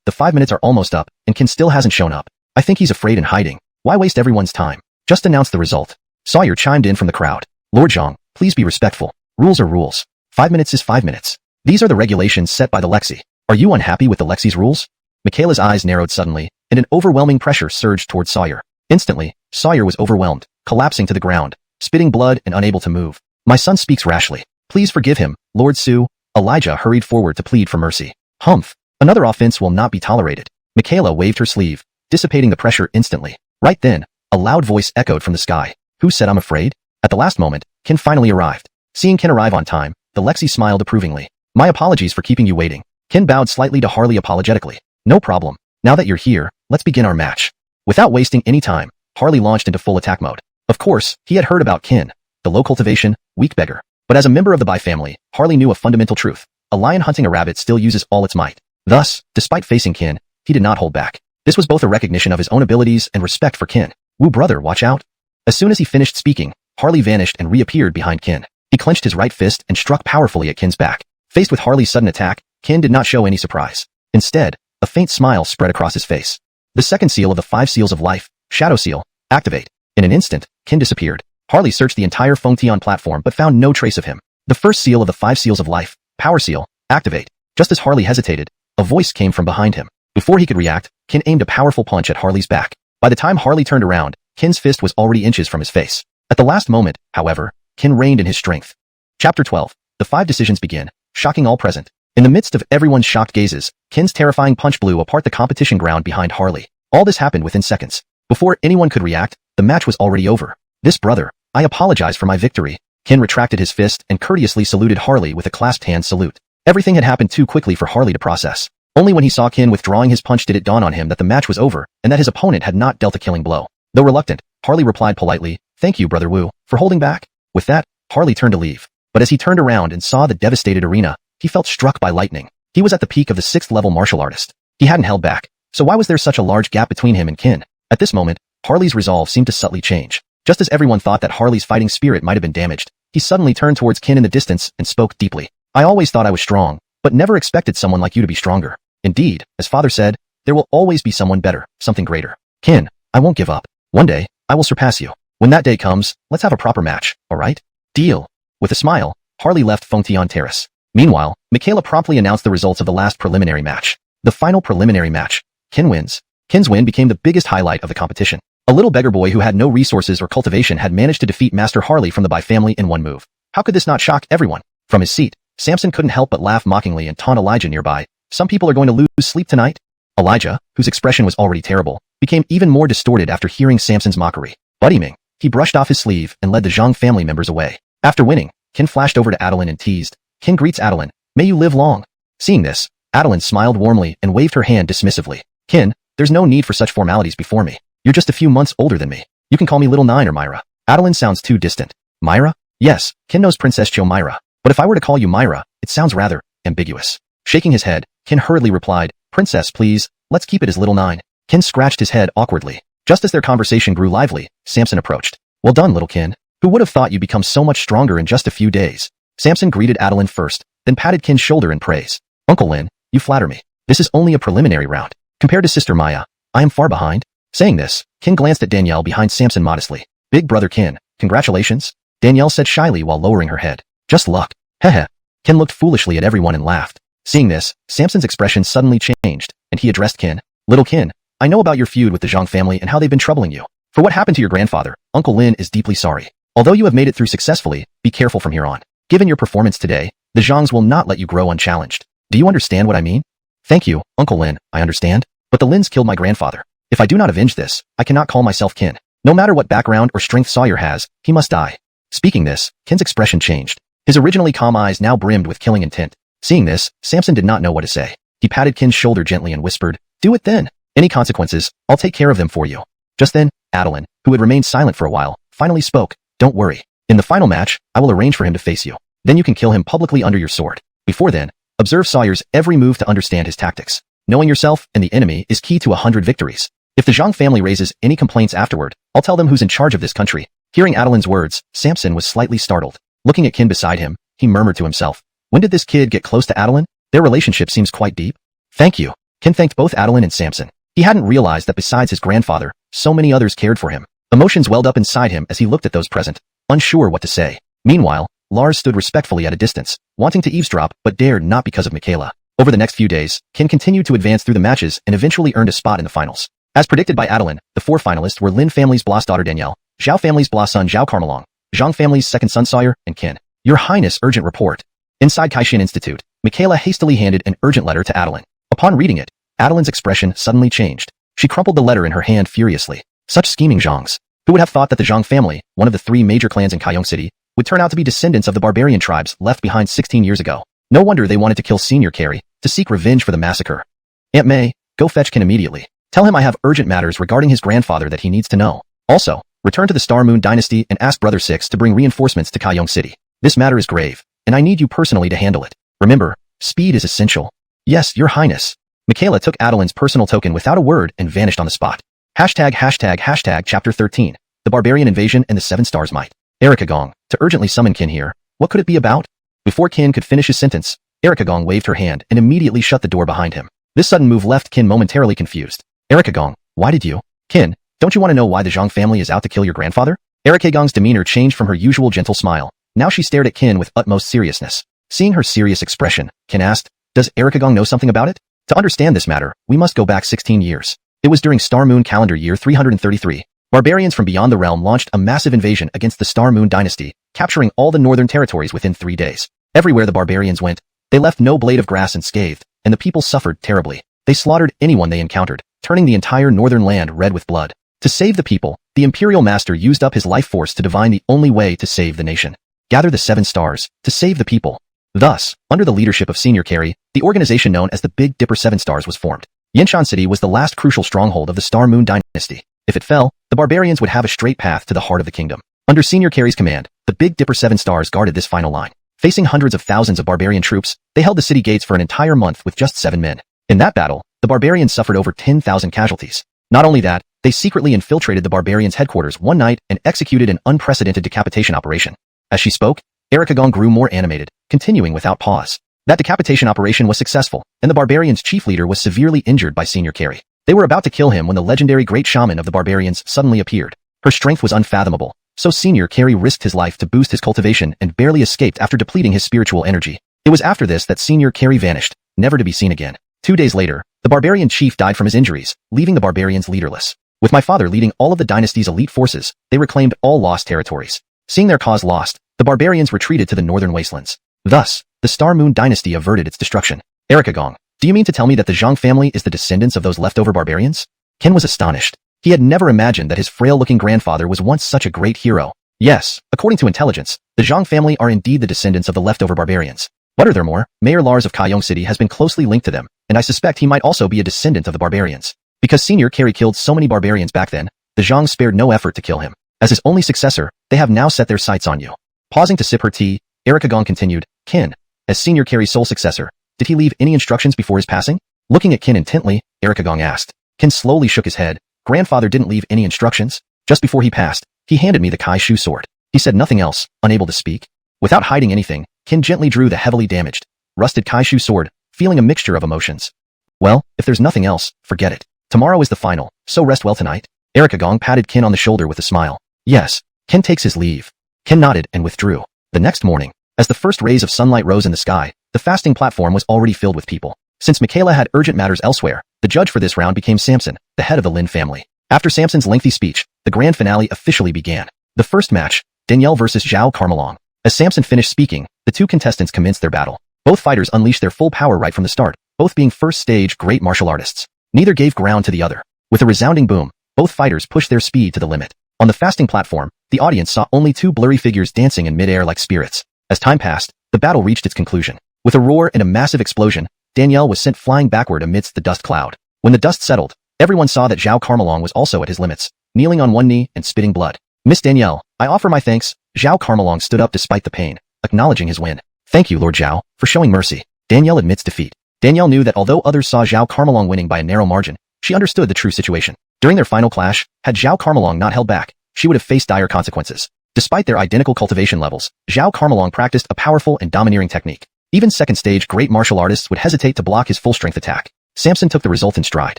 the 5 minutes are almost up, and Kin still hasn't shown up. I think he's afraid and hiding. Why waste everyone's time? Just announce the result. Sawyer chimed in from the crowd. Lord Zhang, please be respectful. Rules are rules. 5 minutes is 5 minutes. These are the regulations set by the Lexi. Are you unhappy with the Lexi's rules? Michaela's eyes narrowed suddenly, and an overwhelming pressure surged towards Sawyer. Instantly, Sawyer was overwhelmed, collapsing to the ground, spitting blood and unable to move. My son speaks rashly. Please forgive him, Lord Su. Elijah hurried forward to plead for mercy. Humph. Another offense will not be tolerated. Michaela waved her sleeve, dissipating the pressure instantly. Right then, a loud voice echoed from the sky. Who said I'm afraid? At the last moment, Kin finally arrived. Seeing Kin arrive on time, the Lexi smiled approvingly. My apologies for keeping you waiting. Kin bowed slightly to Harley apologetically. No problem. Now that you're here, let's begin our match. Without wasting any time, Harley launched into full attack mode. Of course, he had heard about Kin, the low cultivation, weak beggar. But as a member of the Bai family, Harley knew a fundamental truth. A lion hunting a rabbit still uses all its might. Thus, despite facing Kin, he did not hold back. This was both a recognition of his own abilities and respect for Kin. Wu brother, watch out. As soon as he finished speaking, Harley vanished and reappeared behind Kin. He clenched his right fist and struck powerfully at Kin's back. Faced with Harley's sudden attack, Kin did not show any surprise. Instead, a faint smile spread across his face. The second seal of the 5 seals of life, Shadow Seal, activate. In an instant, Kin disappeared. Harley searched the entire Fengtian platform but found no trace of him. The first seal of the 5 seals of life, Power Seal, activate. Just as Harley hesitated, a voice came from behind him. Before he could react, Kin aimed a powerful punch at Harley's back. By the time Harley turned around, Kin's fist was already inches from his face. At the last moment, however, Kin reigned in his strength. Chapter 12. The 5 decisions begin, shocking all present. In the midst of everyone's shocked gazes, Kin's terrifying punch blew apart the competition ground behind Harley. All this happened within seconds. Before anyone could react, the match was already over. This brother, I apologize for my victory. Kin retracted his fist and courteously saluted Harley with a clasped hand salute. Everything had happened too quickly for Harley to process. Only when he saw Kin withdrawing his punch did it dawn on him that the match was over and that his opponent had not dealt a killing blow. Though reluctant, Harley replied politely, "Thank you, Brother Wu, for holding back." With that, Harley turned to leave. But as he turned around and saw the devastated arena, he felt struck by lightning. He was at the peak of the 6th level martial artist. He hadn't held back, so why was there such a large gap between him and Kin? At this moment, Harley's resolve seemed to subtly change. Just as everyone thought that Harley's fighting spirit might have been damaged, he suddenly turned towards Kin in the distance and spoke deeply. I always thought I was strong, but never expected someone like you to be stronger. Indeed, as father said, there will always be someone better, something greater. Kin, I won't give up. One day, I will surpass you. When that day comes, let's have a proper match, alright? Deal. With a smile, Harley left Fengtian Terrace. Meanwhile, Michaela promptly announced the results of the last preliminary match. The final preliminary match. Qin wins. Qin's win became the biggest highlight of the competition. A little beggar boy who had no resources or cultivation had managed to defeat Master Harley from the Bai family in one move. How could this not shock everyone? From his seat, Samson couldn't help but laugh mockingly and taunt Elijah nearby. Some people are going to lose sleep tonight. Elijah, whose expression was already terrible, became even more distorted after hearing Samson's mockery. Beaming, he brushed off his sleeve and led the Zhang family members away. After winning, Qin flashed over to Adeline and teased. Qin greets Adeline. May you live long. Seeing this, Adeline smiled warmly and waved her hand dismissively. Qin, there's no need for such formalities before me. You're just a few months older than me. You can call me Little Nine or Myra. Adeline sounds too distant. Myra? Yes, Qin knows Princess Cho Myra. But if I were to call you Myra, it sounds rather ambiguous. Shaking his head, Qin hurriedly replied, Princess, please, let's keep it as Little Nine. Qin scratched his head awkwardly. Just as their conversation grew lively, Samson approached. Well done, little Qin. Who would have thought you'd become so much stronger in just a few days? Samson greeted Adeline first, then patted Qin's shoulder in praise. Uncle Lin, you flatter me. This is only a preliminary round. Compared to Sister Maya, I am far behind. Saying this, Qin glanced at Danielle behind Samson modestly. Big brother Qin, congratulations? Danielle said shyly while lowering her head. Just luck. Heh. Qin looked foolishly at everyone and laughed. Seeing this, Samson's expression suddenly changed, and he addressed Qin. Little Qin, I know about your feud with the Zhang family and how they've been troubling you. For what happened to your grandfather, Uncle Lin is deeply sorry. Although you have made it through successfully, be careful from here on. Given your performance today, the Zhangs will not let you grow unchallenged. Do you understand what I mean? Thank you, Uncle Lin, I understand. But the Lins killed my grandfather. If I do not avenge this, I cannot call myself Qin. No matter what background or strength Sawyer has, he must die. Speaking this, Qin's expression changed. His originally calm eyes now brimmed with killing intent. Seeing this, Samson did not know what to say. He patted Qin's shoulder gently and whispered, Do it then. Any consequences, I'll take care of them for you. Just then, Adeline, who had remained silent for a while, finally spoke. Don't worry. In the final match, I will arrange for him to face you. Then you can kill him publicly under your sword. Before then, observe Sawyer's every move to understand his tactics. Knowing yourself and the enemy is key to 100 victories. If the Zhang family raises any complaints afterward, I'll tell them who's in charge of this country. Hearing Adeline's words, Samson was slightly startled. Looking at Qin beside him, he murmured to himself. When did this kid get close to Adeline? Their relationship seems quite deep. Thank you. Qin thanked both Adeline and Samson. He hadn't realized that besides his grandfather, so many others cared for him. Emotions welled up inside him as he looked at those present, unsure what to say. Meanwhile, Lars stood respectfully at a distance, wanting to eavesdrop but dared not because of Michaela. Over the next few days, Qin continued to advance through the matches and eventually earned a spot in the finals. As predicted by Adeline, the 4 finalists were Lin family's Blas daughter Danielle, Zhao family's Blas son Zhao Carmelong, Zhang family's second son Sawyer, and Qin. Your Highness, urgent report. Inside Caixin Institute, Michaela hastily handed an urgent letter to Adeline. Upon reading it, Adeline's expression suddenly changed. She crumpled the letter in her hand furiously. Such scheming Zhangs. Who would have thought that the Zhang family, one of the 3 major clans in Caixin City, would turn out to be descendants of the barbarian tribes left behind 16 years ago? No wonder they wanted to kill Senior Carrie, to seek revenge for the massacre. Aunt May, go fetch Qin immediately. Tell him I have urgent matters regarding his grandfather that he needs to know. Also, return to the Star Moon Dynasty and ask Brother Six to bring reinforcements to Caixin City. This matter is grave, and I need you personally to handle it. Remember, speed is essential. Yes, Your Highness. Michaela took Adeline's personal token without a word and vanished on the spot. ####Chapter 13. The Barbarian Invasion and the 7 Stars Might. Erika Gong, to urgently summon Qin here. What could it be about? Before Qin could finish his sentence, Erika Gong waved her hand and immediately shut the door behind him. This sudden move left Qin momentarily confused. Erika Gong, why did you? Qin, don't you want to know why the Zhang family is out to kill your grandfather? Erika Gong's demeanor changed from her usual gentle smile. Now she stared at Qin with utmost seriousness. Seeing her serious expression, Qin asked, Does Erika Gong know something about it? To understand this matter, we must go back 16 years. It was during Star Moon calendar year 333. Barbarians from beyond the realm launched a massive invasion against the Star Moon dynasty, capturing all the northern territories within 3 days. Everywhere the barbarians went, they left no blade of grass unscathed, and the people suffered terribly. They slaughtered anyone they encountered, turning the entire northern land red with blood. To save the people, the Imperial Master used up his life force to divine the only way to save the nation. Gather the 7 stars, to save the people. Thus, under the leadership of Senior Carrie, the organization known as the Big Dipper 7 Stars was formed. Yanshan City was the last crucial stronghold of the Star Moon dynasty. If it fell, the barbarians would have a straight path to the heart of the kingdom. Under Senior Carrie's command, the Big Dipper 7 Stars guarded this final line. Facing hundreds of thousands of barbarian troops, they held the city gates for an entire month with just 7 men. In that battle, the barbarians suffered over 10,000 casualties. Not only that, they secretly infiltrated the barbarians' headquarters one night and executed an unprecedented decapitation operation. As she spoke, Erika Gong grew more animated, continuing without pause. That decapitation operation was successful, and the barbarians' chief leader was severely injured by Senior Carrie. They were about to kill him when the legendary great shaman of the barbarians suddenly appeared. Her strength was unfathomable, so Senior Carry risked his life to boost his cultivation and barely escaped after depleting his spiritual energy. It was after this that Senior Carry vanished, never to be seen again. 2 days later, the barbarian chief died from his injuries, leaving the barbarians leaderless. With my father leading all of the dynasty's elite forces, they reclaimed all lost territories. Seeing their cause lost, the barbarians retreated to the northern wastelands. Thus, the Star Moon dynasty averted its destruction. Gong, do you mean to tell me that the Zhang family is the descendants of those leftover barbarians? Ken was astonished. He had never imagined that his frail-looking grandfather was once such a great hero. Yes, according to intelligence, the Zhang family are indeed the descendants of the leftover barbarians. But furthermore, Mayor Lars of Cangsheng City has been closely linked to them, and I suspect he might also be a descendant of the barbarians. Because Senior Carry killed so many barbarians back then, the Zhang spared no effort to kill him. As his only successor, they have now set their sights on you. Pausing to sip her tea, Gong continued, Ken, as Senior Carry's sole successor, did he leave any instructions before his passing? Looking at Ken intently, Gong asked. Ken slowly shook his head. Grandfather didn't leave any instructions. Just before he passed, he handed me the Cangsheng sword. He said nothing else, unable to speak. Without hiding anything, Ken gently drew the heavily damaged, rusted Cangsheng sword, feeling a mixture of emotions. Well, if there's nothing else, forget it. Tomorrow is the final, so rest well tonight. Gong patted Ken on the shoulder with a smile. Yes. Ken takes his leave. Ken nodded and withdrew. The next morning, as the first rays of sunlight rose in the sky, the fasting platform was already filled with people. Since Michaela had urgent matters elsewhere, the judge for this round became Samson, the head of the Lin family. After Samson's lengthy speech, the grand finale officially began. The first match, Danielle versus Zhao Carmelong. As Samson finished speaking, the two contestants commenced their battle. Both fighters unleashed their full power right from the start, both being first-stage great martial artists. Neither gave ground to the other. With a resounding boom, both fighters pushed their speed to the limit. On the fasting platform, the audience saw only two blurry figures dancing in midair like spirits. As time passed, the battle reached its conclusion. With a roar and a massive explosion, Danielle was sent flying backward amidst the dust cloud. When the dust settled, everyone saw that Zhao Carmelong was also at his limits, kneeling on one knee and spitting blood. Miss Danielle, I offer my thanks. Zhao Carmelong stood up despite the pain, acknowledging his win. Thank you, Lord Zhao, for showing mercy. Danielle admits defeat. Danielle knew that although others saw Zhao Carmelong winning by a narrow margin, she understood the true situation. During their final clash, had Zhao Carmelong not held back, she would have faced dire consequences. Despite their identical cultivation levels, Zhao Carmelong practiced a powerful and domineering technique. Even second-stage great martial artists would hesitate to block his full-strength attack. Samson took the result in stride.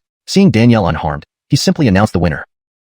Seeing Danielle unharmed, he simply announced the winner.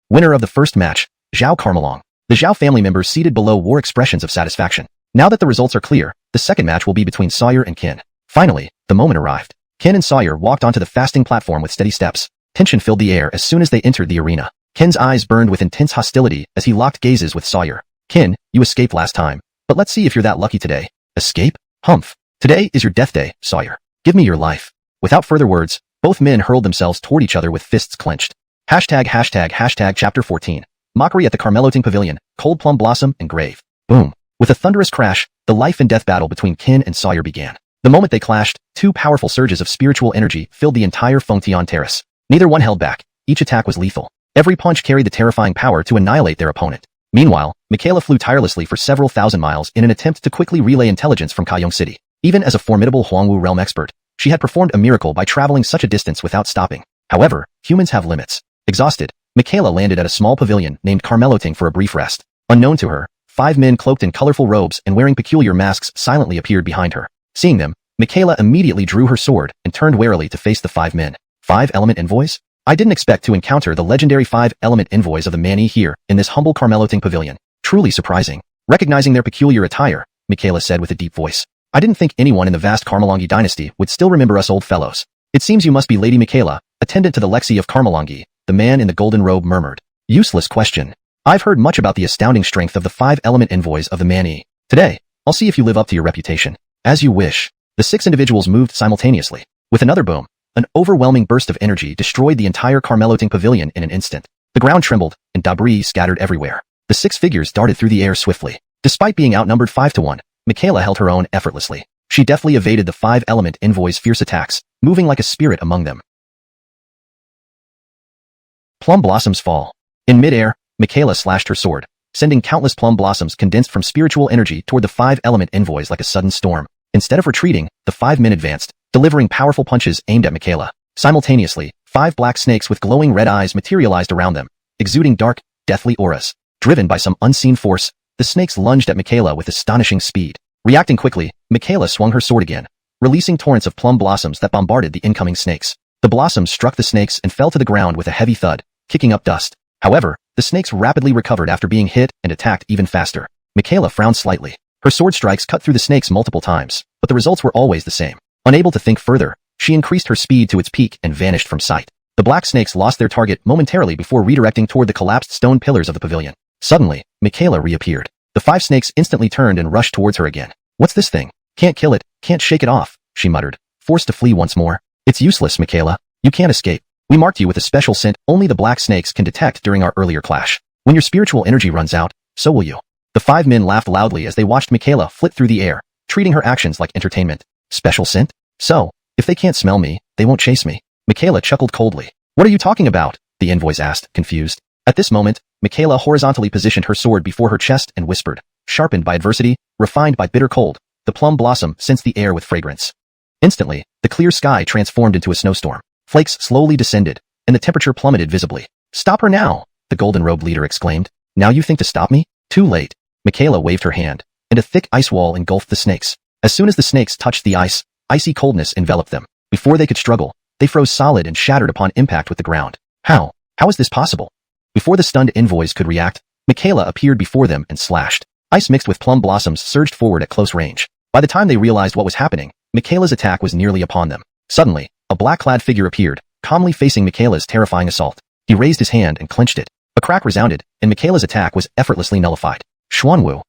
Winner of the first match, Zhao Carmelong. The Zhao family members seated below wore expressions of satisfaction. Now that the results are clear, the second match will be between Sawyer and Ken. Finally, the moment arrived. Ken and Sawyer walked onto the fasting platform with steady steps. Tension filled the air as soon as they entered the arena. Ken's eyes burned with intense hostility as he locked gazes with Sawyer. Ken, you escaped last time, but let's see if you're that lucky today. Escape? Humph. Today is your death day, Sawyer. Give me your life. Without further words, both men hurled themselves toward each other with fists clenched. Hashtag Chapter 14. Mockery at the Carmeloting Pavilion, Cold Plum Blossom and Grave. Boom. With a thunderous crash, the life and death battle between Ken and Sawyer began. The moment they clashed, two powerful surges of spiritual energy filled the entire Fengtian terrace. Neither one held back. Each attack was lethal. Every punch carried the terrifying power to annihilate their opponent. Meanwhile, Michaela flew tirelessly for several thousand miles in an attempt to quickly relay intelligence from Cangsheng City. Even as a formidable Huangwu realm expert, she had performed a miracle by traveling such a distance without stopping. However, humans have limits. Exhausted, Michaela landed at a small pavilion named Carmeloting for a brief rest. Unknown to her, 5 men cloaked in colorful robes and wearing peculiar masks silently appeared behind her. Seeing them, Michaela immediately drew her sword and turned warily to face the 5 men. 5-element envoys? I didn't expect to encounter the legendary 5-element envoys of the Mani here in this humble Carmeloting pavilion. Truly surprising. Recognizing their peculiar attire, Michaela said with a deep voice. I didn't think anyone in the vast Carmelongi dynasty would still remember us old fellows. It seems you must be Lady Michaela, attendant to the Lexi of Carmelongi, the man in the golden robe murmured. Useless question. I've heard much about the astounding strength of the 5-element envoys of the Mani. Today, I'll see if you live up to your reputation. As you wish. The 6 individuals moved simultaneously. With another boom, an overwhelming burst of energy destroyed the entire Carmeloting pavilion in an instant. The ground trembled, and debris scattered everywhere. The 6 figures darted through the air swiftly. Despite being outnumbered 5-1, Michaela held her own effortlessly. She deftly evaded the 5-element envoys' fierce attacks, moving like a spirit among them. Plum blossoms fall. In midair, Michaela slashed her sword, sending countless plum blossoms condensed from spiritual energy toward the 5-element envoys like a sudden storm. Instead of retreating, the 5 men advanced, delivering powerful punches aimed at Michaela. Simultaneously, 5 black snakes with glowing red eyes materialized around them, exuding dark, deathly auras. Driven by some unseen force, the snakes lunged at Michaela with astonishing speed. Reacting quickly, Michaela swung her sword again, releasing torrents of plum blossoms that bombarded the incoming snakes. The blossoms struck the snakes and fell to the ground with a heavy thud, kicking up dust. However, The snakes rapidly recovered after being hit and attacked even faster. Michaela frowned slightly. Her sword strikes cut through the snakes multiple times, but the results were always the same. Unable to think further, she increased her speed to its peak and vanished from sight. The black snakes lost their target momentarily before redirecting toward the collapsed stone pillars of the pavilion. Suddenly, Michaela reappeared. The 5 snakes instantly turned and rushed towards her again. What's this thing? Can't kill it, can't shake it off, she muttered, forced to flee once more. It's useless, Michaela. You can't escape. We marked you with a special scent only the black snakes can detect during our earlier clash. When your spiritual energy runs out, so will you. The 5 men laughed loudly as they watched Michaela flit through the air, treating her actions like entertainment. Special scent? So, if they can't smell me, they won't chase me. Michaela chuckled coldly. What are you talking about? The envoys asked, confused. At this moment, Michaela horizontally positioned her sword before her chest and whispered, sharpened by adversity, refined by bitter cold, the plum blossom sensed the air with fragrance. Instantly, the clear sky transformed into a snowstorm. Flakes slowly descended, and the temperature plummeted visibly. Stop her now, the golden-robed leader exclaimed. Now you think to stop me? Too late. Michaela waved her hand, and a thick ice wall engulfed the snakes. As soon as the snakes touched the ice, icy coldness enveloped them. Before they could struggle, they froze solid and shattered upon impact with the ground. How? How is this possible? Before the stunned envoys could react, Michaela appeared before them and slashed. Ice mixed with plum blossoms surged forward at close range. By the time they realized what was happening, Michaela's attack was nearly upon them. Suddenly, a black-clad figure appeared, calmly facing Michaela's terrifying assault. He raised his hand and clenched it. A crack resounded, and Michaela's attack was effortlessly nullified. Xuanwu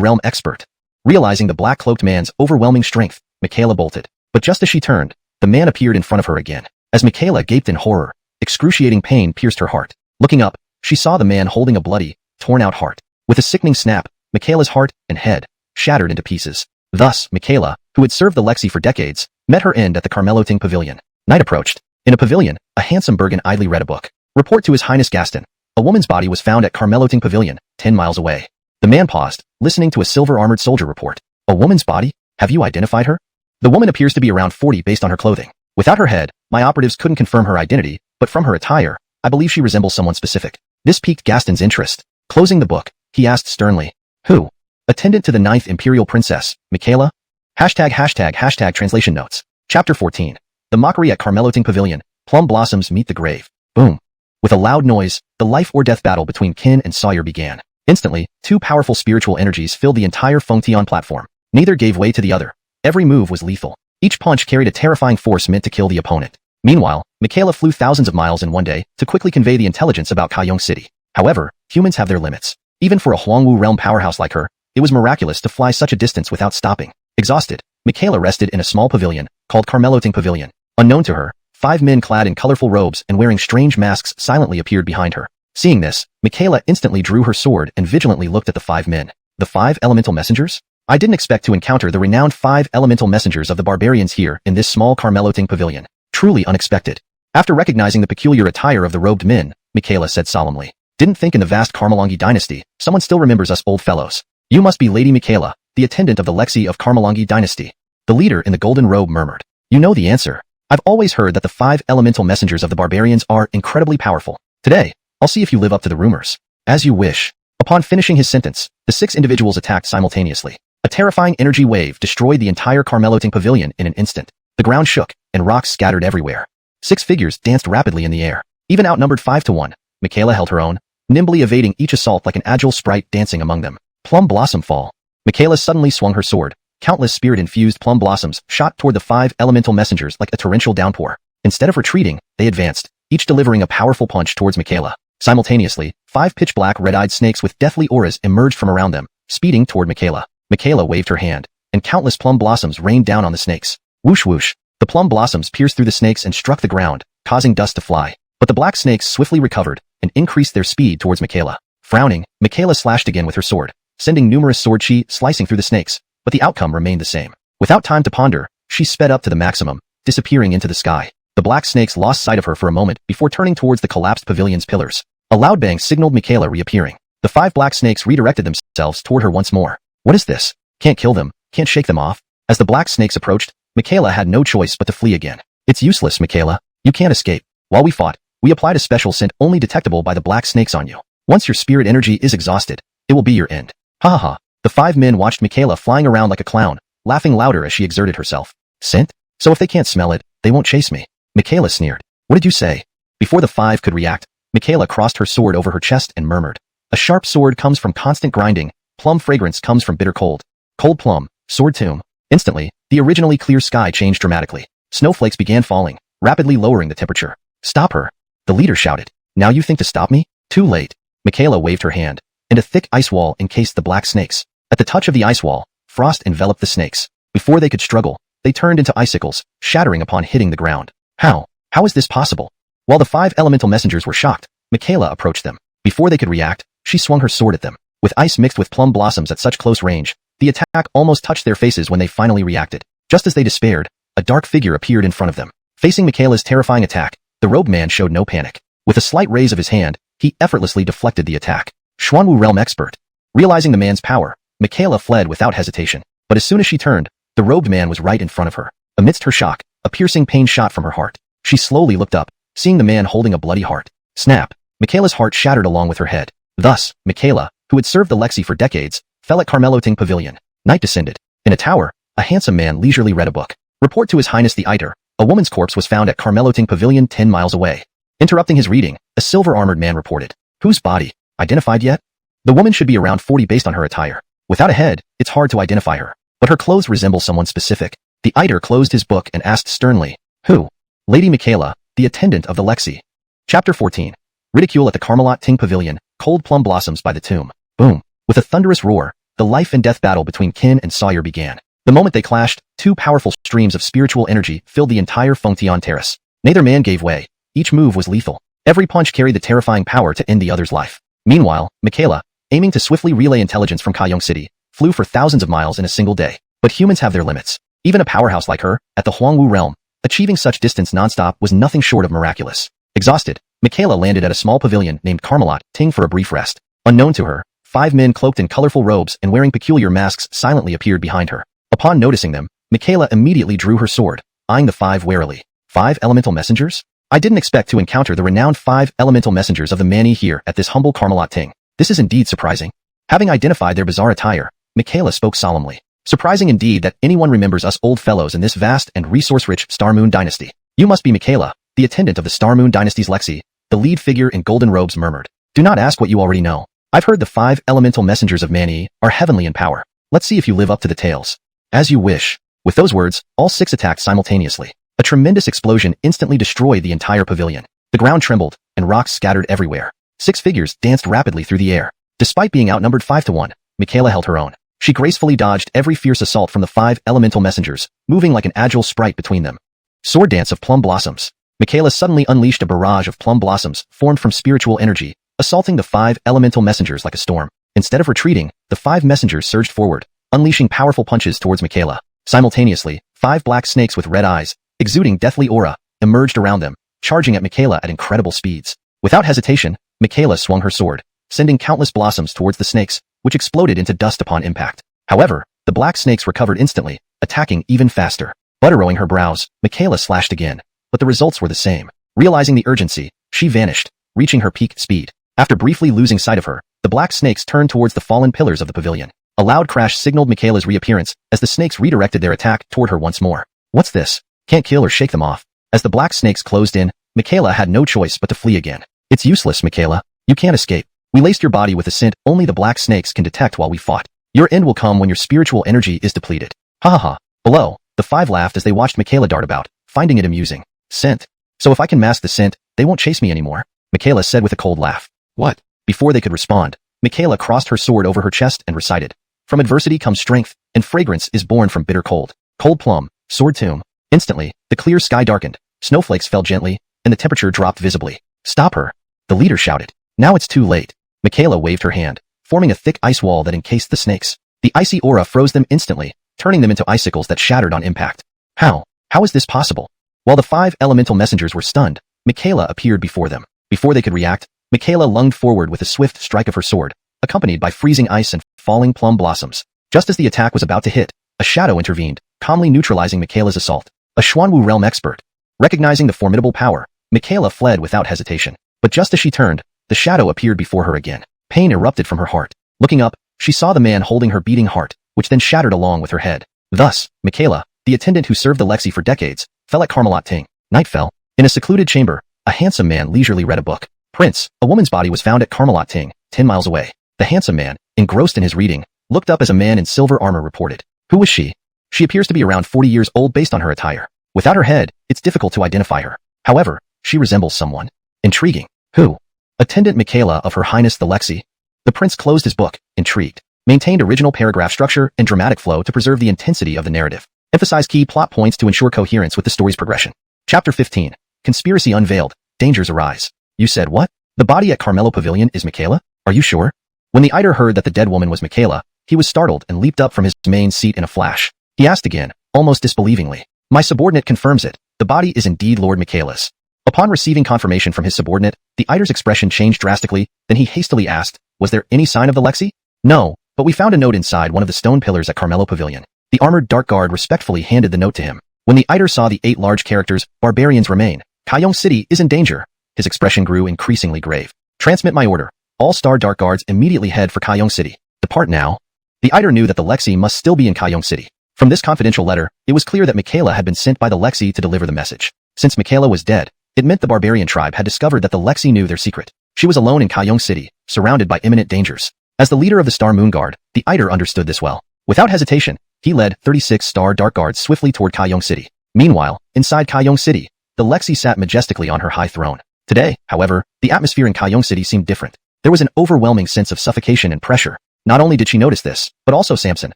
realm expert. Realizing the black-cloaked man's overwhelming strength, Michaela bolted. But just as she turned, the man appeared in front of her again. As Michaela gaped in horror, excruciating pain pierced her heart. Looking up, she saw the man holding a bloody, torn-out heart. With a sickening snap, Michaela's heart and head shattered into pieces. Thus, Michaela, who had served the Lexi for decades, met her end at the Carmeloting Pavilion. Night approached. In a pavilion, a handsome Bergen idly read a book. Report to His Highness Gaston. A woman's body was found at Carmeloting Pavilion, 10 miles away. The man paused, listening to a silver-armored soldier report. A woman's body? Have you identified her? The woman appears to be around 40 based on her clothing. Without her head, my operatives couldn't confirm her identity, but from her attire, I believe she resembles someone specific. This piqued Gaston's interest. Closing the book, he asked sternly. Who? Attendant to the 9th Imperial Princess, Michaela? #### translation notes. Chapter 14. The Mockery at Carmeloting Pavilion. Plum blossoms meet the grave. Boom. With a loud noise, the life-or-death battle between Qin and Sawyer began. Instantly, 2 powerful spiritual energies filled the entire Fengtian platform. Neither gave way to the other. Every move was lethal. Each punch carried a terrifying force meant to kill the opponent. Meanwhile, Michaela flew thousands of miles in one day to quickly convey the intelligence about Cangsheng City. However, humans have their limits. Even for a Huangwu realm powerhouse like her, it was miraculous to fly such a distance without stopping. Exhausted, Michaela rested in a small pavilion, called Carmeloting Pavilion. Unknown to her, 5 men clad in colorful robes and wearing strange masks silently appeared behind her. Seeing this, Michaela instantly drew her sword and vigilantly looked at the 5 men. The 5 elemental messengers? I didn't expect to encounter the renowned 5 elemental messengers of the barbarians here in this small Carmeloting Pavilion. Truly unexpected. After recognizing the peculiar attire of the robed men, Michaela said solemnly, Didn't think in the vast Carmelangi dynasty, someone still remembers us old fellows. You must be Lady Michaela, the attendant of the Lexi of Carmelangi dynasty. The leader in the golden robe murmured. You know the answer. I've always heard that the 5 elemental messengers of the barbarians are incredibly powerful. Today, I'll see if you live up to the rumors. As you wish. Upon finishing his sentence, the 6 individuals attacked simultaneously. A terrifying energy wave destroyed the entire Carmeloting Pavilion in an instant. The ground shook, and rocks scattered everywhere. 6 figures danced rapidly in the air. Even outnumbered 5 to 1, Michaela held her own, nimbly evading each assault like an agile sprite dancing among them. Plum blossom fall. Michaela suddenly swung her sword. Countless spirit-infused plum blossoms shot toward the 5 elemental messengers like a torrential downpour. Instead of retreating, they advanced, each delivering a powerful punch towards Michaela. Simultaneously, 5 pitch-black red-eyed snakes with deathly auras emerged from around them, speeding toward Michaela. Michaela waved her hand, and countless plum blossoms rained down on the snakes. Whoosh whoosh. The plum blossoms pierced through the snakes and struck the ground, causing dust to fly. But the black snakes swiftly recovered and increased their speed towards Michaela. Frowning, Michaela slashed again with her sword, sending numerous sword chi slicing through the snakes, but the outcome remained the same. Without time to ponder, she sped up to the maximum, disappearing into the sky. The black snakes lost sight of her for a moment before turning towards the collapsed pavilion's pillars. A loud bang signaled Michaela reappearing. The 5 black snakes redirected themselves toward her once more. What is this? Can't kill them, can't shake them off. As the black snakes approached, Michaela had no choice but to flee again. It's useless, Michaela. You can't escape. While we fought, we applied a special scent only detectable by the black snakes on you. Once your spirit energy is exhausted, it will be your end. Ha ha ha. The 5 men watched Michaela flying around like a clown, laughing louder as she exerted herself. Scent? So if they can't smell it, they won't chase me. Michaela sneered. What did you say? Before the 5 could react, Michaela crossed her sword over her chest and murmured. A sharp sword comes from constant grinding, plum fragrance comes from bitter cold. Cold plum, sword tomb. Instantly, the originally clear sky changed dramatically. Snowflakes began falling, rapidly lowering the temperature. Stop her. The leader shouted. Now you think to stop me? Too late. Michaela waved her hand, and a thick ice wall encased the black snakes. At the touch of the ice wall, frost enveloped the snakes. Before they could struggle, they turned into icicles, shattering upon hitting the ground. How? How is this possible? While the 5 elemental messengers were shocked, Michaela approached them. Before they could react, she swung her sword at them. With ice mixed with plum blossoms at such close range, the attack almost touched their faces when they finally reacted. Just as they despaired, a dark figure appeared in front of them. Facing Michaela's terrifying attack, the robed man showed no panic. With a slight raise of his hand, he effortlessly deflected the attack. Xuanwu realm expert. Realizing the man's power, Michaela fled without hesitation. But as soon as she turned, the robed man was right in front of her. Amidst her shock, a piercing pain shot from her heart. She slowly looked up, seeing the man holding a bloody heart. Snap! Michaela's heart shattered along with her head. Thus, Michaela, who had served the Lexi for decades, fell at Carmeloting Pavilion. Night descended. In a tower, a handsome man leisurely read a book. Report to His Highness the Iter, a woman's corpse was found at Carmeloting Pavilion 10 miles away. Interrupting his reading, a silver-armored man reported. Whose body? Identified yet? The woman should be around 40 based on her attire. Without a head, it's hard to identify her. But her clothes resemble someone specific. The Iter closed his book and asked sternly. Who? Lady Michaela, the attendant of the Lexi. Chapter 14. Ridicule at the Carmelot Ting Pavilion, cold plum blossoms by the tomb. Boom. With a thunderous roar, the life and death battle between Qin and Sawyer began. The moment they clashed, 2 powerful streams of spiritual energy filled the entire Fengtian terrace. Neither man gave way. Each move was lethal. Every punch carried the terrifying power to end the other's life. Meanwhile, Michaela, aiming to swiftly relay intelligence from Cangsheng City, flew for thousands of miles in a single day. But humans have their limits. Even a powerhouse like her, at the Huangwu realm, achieving such distance non-stop was nothing short of miraculous. Exhausted, Michaela landed at a small pavilion named Carmelot Ting for a brief rest. Unknown to her, 5 men cloaked in colorful robes and wearing peculiar masks silently appeared behind her. Upon noticing them, Michaela immediately drew her sword, eyeing the 5 warily. 5 elemental messengers? I didn't expect to encounter the renowned 5 elemental messengers of the Mani here at this humble Carmelot Ting. This is indeed surprising. Having identified their bizarre attire, Michaela spoke solemnly. Surprising indeed that anyone remembers us old fellows in this vast and resource-rich Star Moon dynasty. You must be Michaela, the attendant of the Star Moon dynasty's Lexi, the lead figure in golden robes murmured. Do not ask what you already know. I've heard the 5 elemental messengers of Mani are heavenly in power. Let's see if you live up to the tales. As you wish. With those words, all 6 attacked simultaneously. A tremendous explosion instantly destroyed the entire pavilion. The ground trembled, and rocks scattered everywhere. 6 figures danced rapidly through the air. Despite being outnumbered 5 to 1, Michaela held her own. She gracefully dodged every fierce assault from the 5 elemental messengers, moving like an agile sprite between them. Sword dance of plum blossoms. Michaela suddenly unleashed a barrage of plum blossoms formed from spiritual energy, assaulting the 5 elemental messengers like a storm. Instead of retreating, the 5 messengers surged forward, unleashing powerful punches towards Michaela. Simultaneously, 5 black snakes with red eyes, exuding deathly aura, emerged around them, charging at Michaela at incredible speeds. Without hesitation, Michaela swung her sword, sending countless blossoms towards the snakes, which exploded into dust upon impact. However, the black snakes recovered instantly, attacking even faster. Butterowing her brows, Michaela slashed again, but the results were the same. Realizing the urgency, she vanished, reaching her peak speed. After briefly losing sight of her, the black snakes turned towards the fallen pillars of the pavilion. A loud crash signaled Michaela's reappearance as the snakes redirected their attack toward her once more. What's this? Can't kill or shake them off. As the black snakes closed in, Michaela had no choice but to flee again. It's useless, Michaela. You can't escape. We laced your body with a scent only the black snakes can detect while we fought. Your end will come when your spiritual energy is depleted. Ha ha ha. Below, the 5 laughed as they watched Michaela dart about, finding it amusing. Scent. So if I can mask the scent, they won't chase me anymore, Michaela said with a cold laugh. What? Before they could respond, Michaela crossed her sword over her chest and recited. From adversity comes strength, and fragrance is born from bitter cold. Cold plum, sword tomb. Instantly, the clear sky darkened, snowflakes fell gently, and the temperature dropped visibly. Stop her. The leader shouted. Now it's too late. Michaela waved her hand, forming a thick ice wall that encased the snakes. The icy aura froze them instantly, turning them into icicles that shattered on impact. How? How is this possible? While the 5 elemental messengers were stunned, Michaela appeared before them. Before they could react, Michaela lunged forward with a swift strike of her sword, accompanied by freezing ice and falling plum blossoms. Just as the attack was about to hit, a shadow intervened, calmly neutralizing Michaela's assault. A Xuanwu realm expert. Recognizing the formidable power, Michaela fled without hesitation. But just as she turned, the shadow appeared before her again. Pain erupted from her heart. Looking up, she saw the man holding her beating heart, which then shattered along with her head. Thus, Michaela, the attendant who served the Lexi for decades, fell at Carmelot Ting. Night fell. In a secluded chamber, a handsome man leisurely read a book. Prince, a woman's body was found at Carmelot Ting, 10 miles away. The handsome man, engrossed in his reading, looked up as a man in silver armor reported. Who was she? She appears to be around 40 years old based on her attire. Without her head, it's difficult to identify her. However, she resembles someone. Intriguing. Who? Attendant Michaela of Her Highness the Lexi. The prince closed his book, intrigued. Maintained original paragraph structure and dramatic flow to preserve the intensity of the narrative. Emphasized key plot points to ensure coherence with the story's progression. Chapter 15. Conspiracy unveiled. Dangers arise. You said what? The body at Carmelo Pavilion is Michaela? Are you sure? When the Eider heard that the dead woman was Michaela, he was startled and leaped up from his main seat in a flash. He asked again, almost disbelievingly. My subordinate confirms it. The body is indeed Lord Michaela's. Upon receiving confirmation from his subordinate, the Eider's expression changed drastically, then he hastily asked, was there any sign of the Lexi? No, but we found a note inside one of the stone pillars at Carmelo Pavilion. The armored dark guard respectfully handed the note to him. When the Eider saw the 8 large characters, barbarians remain. Cangsheng City is in danger. His expression grew increasingly grave. Transmit my order. All star dark guards immediately head for Cangsheng City. Depart now. The Eider knew that the Lexi must still be in Cangsheng City. From this confidential letter, it was clear that Michaela had been sent by the Lexi to deliver the message. Since Michaela was dead, it meant the barbarian tribe had discovered that the Lexi knew their secret. She was alone in Cangsheng City, surrounded by imminent dangers. As the leader of the Star Moon Guard, the Eider understood this well. Without hesitation, he led 36 star dark guards swiftly toward Cangsheng City. Meanwhile, inside Cangsheng City, the Lexi sat majestically on her high throne. Today, however, the atmosphere in Cangsheng City seemed different. There was an overwhelming sense of suffocation and pressure. Not only did she notice this, but also Samson,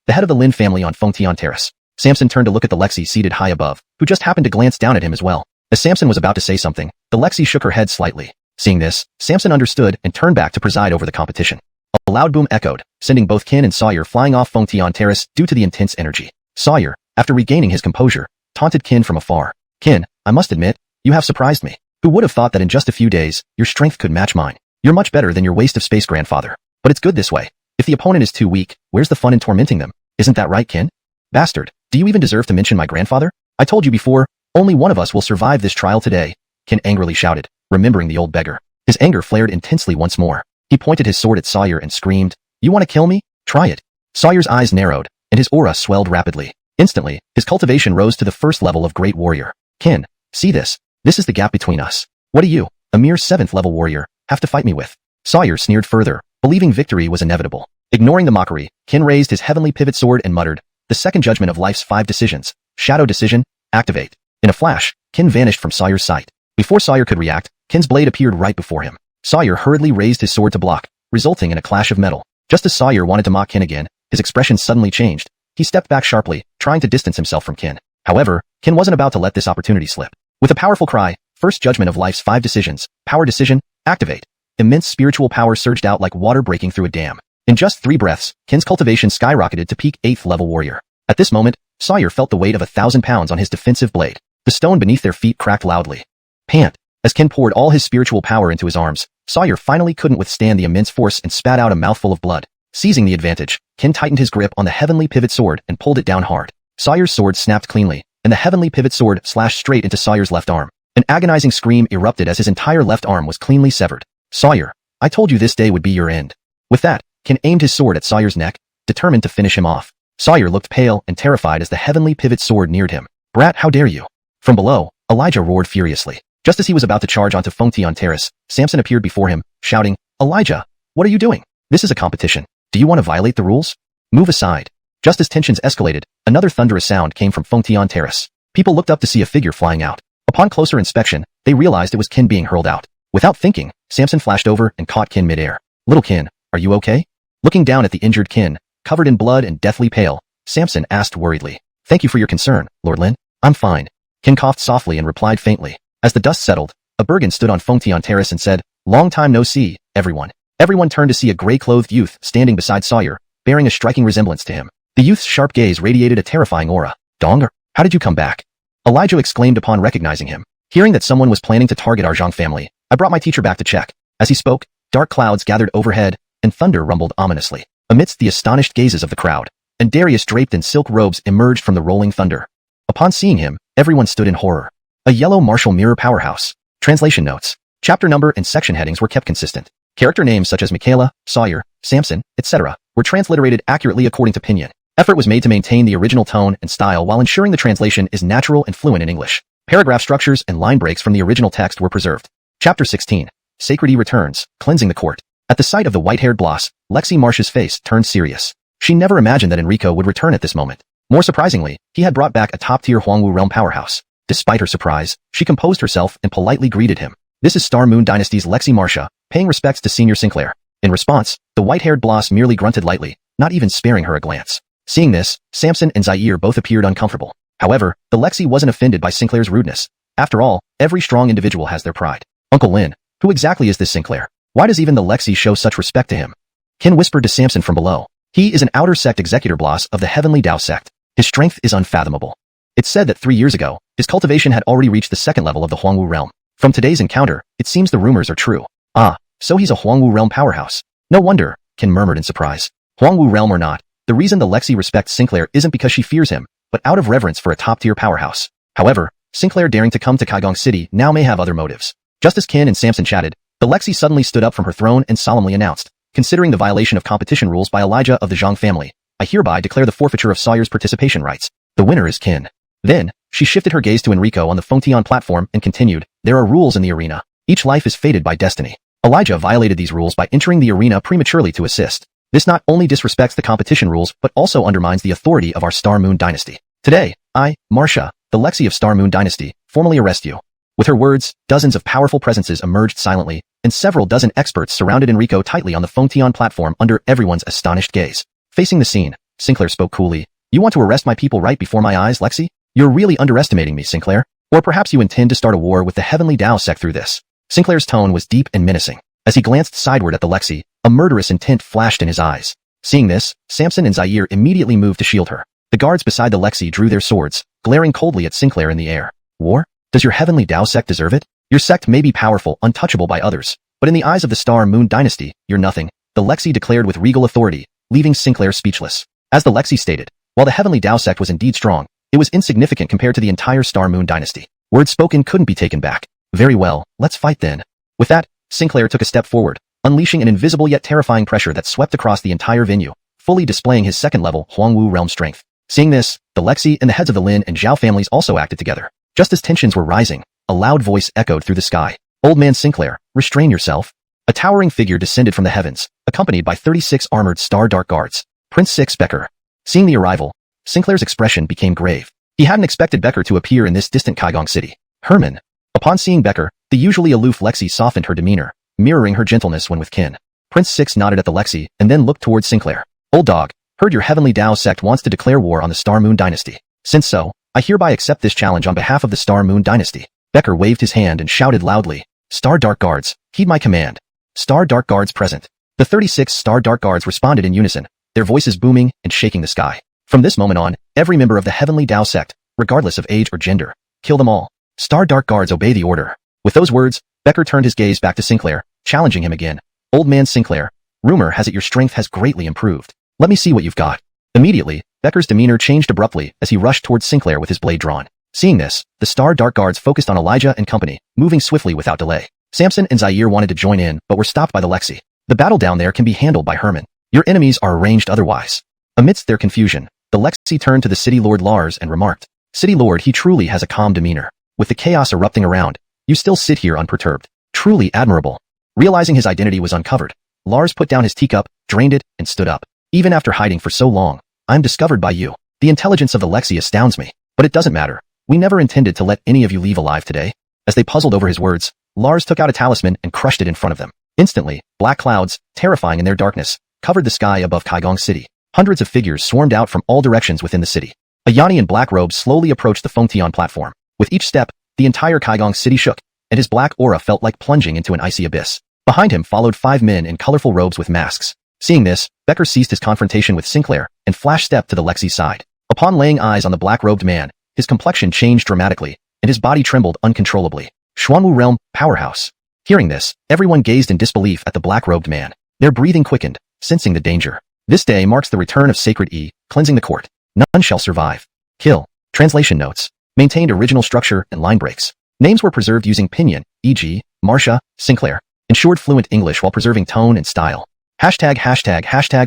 the head of the Lin family on Fengtian Terrace. Samson turned to look at the Lexi seated high above, who just happened to glance down at him as well. As Samson was about to say something, the Lexi shook her head slightly. Seeing this, Samson understood and turned back to preside over the competition. A loud boom echoed, sending both Qin and Sawyer flying off Fengtian Terrace due to the intense energy. Sawyer, after regaining his composure, taunted Qin from afar. Qin, I must admit, you have surprised me. Who would have thought that in just a few days, your strength could match mine? You're much better than your waste of space grandfather. But it's good this way. If the opponent is too weak, where's the fun in tormenting them? Isn't that right, Qin? Bastard, do you even deserve to mention my grandfather? I told you before, only one of us will survive this trial today, Qin angrily shouted, remembering the old beggar. His anger flared intensely once more. He pointed his sword at Sawyer and screamed, you want to kill me? Try it. Sawyer's eyes narrowed, and his aura swelled rapidly. Instantly, his cultivation rose to the first level of Great Warrior. Qin, see this? This is the gap between us. What do you, a mere 7th level warrior, have to fight me with? Sawyer sneered further, believing victory was inevitable. Ignoring the mockery, Qin raised his heavenly pivot sword and muttered, the second judgment of life's 5 decisions. Shadow decision, activate. In a flash, Qin vanished from Sawyer's sight. Before Sawyer could react, Qin's blade appeared right before him. Sawyer hurriedly raised his sword to block, resulting in a clash of metal. Just as Sawyer wanted to mock Qin again, his expression suddenly changed. He stepped back sharply, trying to distance himself from Qin. However, Qin wasn't about to let this opportunity slip. With a powerful cry, first judgment of life's 5 decisions, power decision, activate. Immense spiritual power surged out like water breaking through a dam. In just 3 breaths, Qin's cultivation skyrocketed to peak 8th level warrior. At this moment, Sawyer felt the weight of 1,000 pounds on his defensive blade. The stone beneath their feet cracked loudly. Pant. As Qin poured all his spiritual power into his arms, Sawyer finally couldn't withstand the immense force and spat out a mouthful of blood. Seizing the advantage, Qin tightened his grip on the heavenly pivot sword and pulled it down hard. Sawyer's sword snapped cleanly, and the heavenly pivot sword slashed straight into Sawyer's left arm. An agonizing scream erupted as his entire left arm was cleanly severed. Sawyer, I told you this day would be your end. With that, Qin aimed his sword at Sawyer's neck, determined to finish him off. Sawyer looked pale and terrified as the heavenly pivot sword neared him. Brat, how dare you? From below, Elijah roared furiously. Just as he was about to charge onto Fengtian Terrace, Samson appeared before him, shouting, Elijah, what are you doing? This is a competition. Do you want to violate the rules? Move aside. Just as tensions escalated, another thunderous sound came from Fengtian Terrace. People looked up to see a figure flying out. Upon closer inspection, they realized it was Qin being hurled out. Without thinking, Samson flashed over and caught Qin midair. Little Qin, are you okay? Looking down at the injured Qin, covered in blood and deathly pale, Samson asked worriedly. Thank you for your concern, Lord Lin. I'm fine. Qin coughed softly and replied faintly. As the dust settled, a Bergen stood on Fengtian Terrace and said, Long time no see, everyone. Everyone turned to see a gray-clothed youth standing beside Sawyer, bearing a striking resemblance to him. The youth's sharp gaze radiated a terrifying aura. Donger, how did you come back? Elijah exclaimed upon recognizing him. Hearing that someone was planning to target our Zhang family, I brought my teacher back to check. As he spoke, dark clouds gathered overhead, and thunder rumbled ominously. Amidst the astonished gazes of the crowd, and Darius draped in silk robes emerged from the rolling thunder. Upon seeing him, everyone stood in horror. A yellow martial mirror powerhouse. Translation notes. Chapter number and section headings were kept consistent. Character names such as Michaela, Sawyer, Samson, etc. were transliterated accurately according to Pinyin. Effort was made to maintain the original tone and style while ensuring the translation is natural and fluent in English. Paragraph structures and line breaks from the original text were preserved. Chapter 16. Sacred E returns, cleansing the court. At the sight of the white-haired boss, Lexi Marsh's face turned serious. She never imagined that Enrico would return at this moment. More surprisingly, he had brought back a top-tier Huangwu realm powerhouse. Despite her surprise, she composed herself and politely greeted him. This is Star Moon Dynasty's Lexi Marsha, paying respects to Senior Sinclair. In response, the white-haired boss merely grunted lightly, not even sparing her a glance. Seeing this, Samson and Zaire both appeared uncomfortable. However, the Lexi wasn't offended by Sinclair's rudeness. After all, every strong individual has their pride. Uncle Lin, who exactly is this Sinclair? Why does even the Lexi show such respect to him? Ken whispered to Samson from below. He is an outer sect executor boss of the Heavenly Dao sect. His strength is unfathomable. It's said that 3 years ago, his cultivation had already reached the second level of the Huangwu realm. From today's encounter, it seems the rumors are true. Ah, so he's a Huangwu realm powerhouse. No wonder, Ken murmured in surprise. Huangwu realm or not, the reason the Lexi respects Sinclair isn't because she fears him, but out of reverence for a top-tier powerhouse. However, Sinclair daring to come to Kaigong City now may have other motives. Just as Ken and Samson chatted, the Lexi suddenly stood up from her throne and solemnly announced, considering the violation of competition rules by Elijah of the Zhang family, I hereby declare the forfeiture of Sawyer's participation rights. The winner is Ken. Then, she shifted her gaze to Enrico on the Fengtian platform and continued, there are rules in the arena. Each life is fated by destiny. Elijah violated these rules by entering the arena prematurely to assist. This not only disrespects the competition rules but also undermines the authority of our Star Moon Dynasty. Today, I, Marsha, the Lexi of Star Moon Dynasty, formally arrest you. With her words, dozens of powerful presences emerged silently, and several dozen experts surrounded Enrico tightly on the Fengtian platform under everyone's astonished gaze. Facing the scene, Sinclair spoke coolly. You want to arrest my people right before my eyes, Lexi? You're really underestimating me, Sinclair. Or perhaps you intend to start a war with the Heavenly Dao sect through this. Sinclair's tone was deep and menacing. As he glanced sideward at the Lexi, a murderous intent flashed in his eyes. Seeing this, Samson and Zaire immediately moved to shield her. The guards beside the Lexi drew their swords, glaring coldly at Sinclair in the air. War? Does your Heavenly Dao sect deserve it? Your sect may be powerful, untouchable by others, but in the eyes of the Star Moon Dynasty, you're nothing, the Lexi declared with regal authority, leaving Sinclair speechless. As the Lexi stated, while the Heavenly Dao sect was indeed strong, it was insignificant compared to the entire Star Moon Dynasty. Words spoken couldn't be taken back. Very well, let's fight then. With that, Sinclair took a step forward, unleashing an invisible yet terrifying pressure that swept across the entire venue, fully displaying his second-level Huangwu realm strength. Seeing this, the Lexi and the heads of the Lin and Zhao families also acted together. Just as tensions were rising, a loud voice echoed through the sky. Old man Sinclair, restrain yourself. A towering figure descended from the heavens, accompanied by 36 armored Star Dark Guards. Prince Six Becker. Seeing the arrival, Sinclair's expression became grave. He hadn't expected Becker to appear in this distant Kaigong City. Herman. Upon seeing Becker, the usually aloof Lexi softened her demeanor, mirroring her gentleness when with Ken. Prince Six nodded at the Lexi and then looked towards Sinclair. Old dog, heard your Heavenly Dao sect wants to declare war on the Star Moon Dynasty. Since so, I hereby accept this challenge on behalf of the Star Moon Dynasty. Becker waved his hand and shouted loudly, Star Dark Guards, heed my command. Star Dark Guards present. The 36 Star Dark Guards responded in unison, their voices booming and shaking the sky. From this moment on, every member of the Heavenly Dao sect, regardless of age or gender, kill them all. Star Dark Guards obey the order. With those words, Becker turned his gaze back to Sinclair, challenging him again. Old man Sinclair, rumor has it your strength has greatly improved. Let me see what you've got. Immediately, Becker's demeanor changed abruptly as he rushed towards Sinclair with his blade drawn. Seeing this, the Star Dark Guards focused on Elijah and company, moving swiftly without delay. Samson and Zaire wanted to join in, but were stopped by the Lexi. The battle down there can be handled by Herman. Your enemies are arranged otherwise. Amidst their confusion, the Lexi turned to the City Lord Lars and remarked, City Lord, he truly has a calm demeanor. With the chaos erupting around, you still sit here unperturbed. Truly admirable. Realizing his identity was uncovered, Lars put down his teacup, drained it, and stood up. Even after hiding for so long, I'm discovered by you. The intelligence of the Lexi astounds me. But it doesn't matter. We never intended to let any of you leave alive today. As they puzzled over his words, Lars took out a talisman and crushed it in front of them. Instantly, black clouds, terrifying in their darkness, covered the sky above Kaigong City. Hundreds of figures swarmed out from all directions within the city. A Yanni in black robes slowly approached the Fengtian platform. With each step, the entire Kaigong City shook, and his black aura felt like plunging into an icy abyss. Behind him followed 5 men in colorful robes with masks. Seeing this, Becker ceased his confrontation with Sinclair and flash-stepped to the Lexi's side. Upon laying eyes on the black-robed man, his complexion changed dramatically, and his body trembled uncontrollably. Xuanwu Realm, powerhouse. Hearing this, everyone gazed in disbelief at the black-robed man. Their breathing quickened, sensing the danger. This day marks the return of Sacred E, cleansing the court. None shall survive. Kill. Translation notes. Maintained original structure and line breaks. Names were preserved using pinyin, e.g., Marsha, Sinclair. Ensured fluent English while preserving tone and style. Hashtag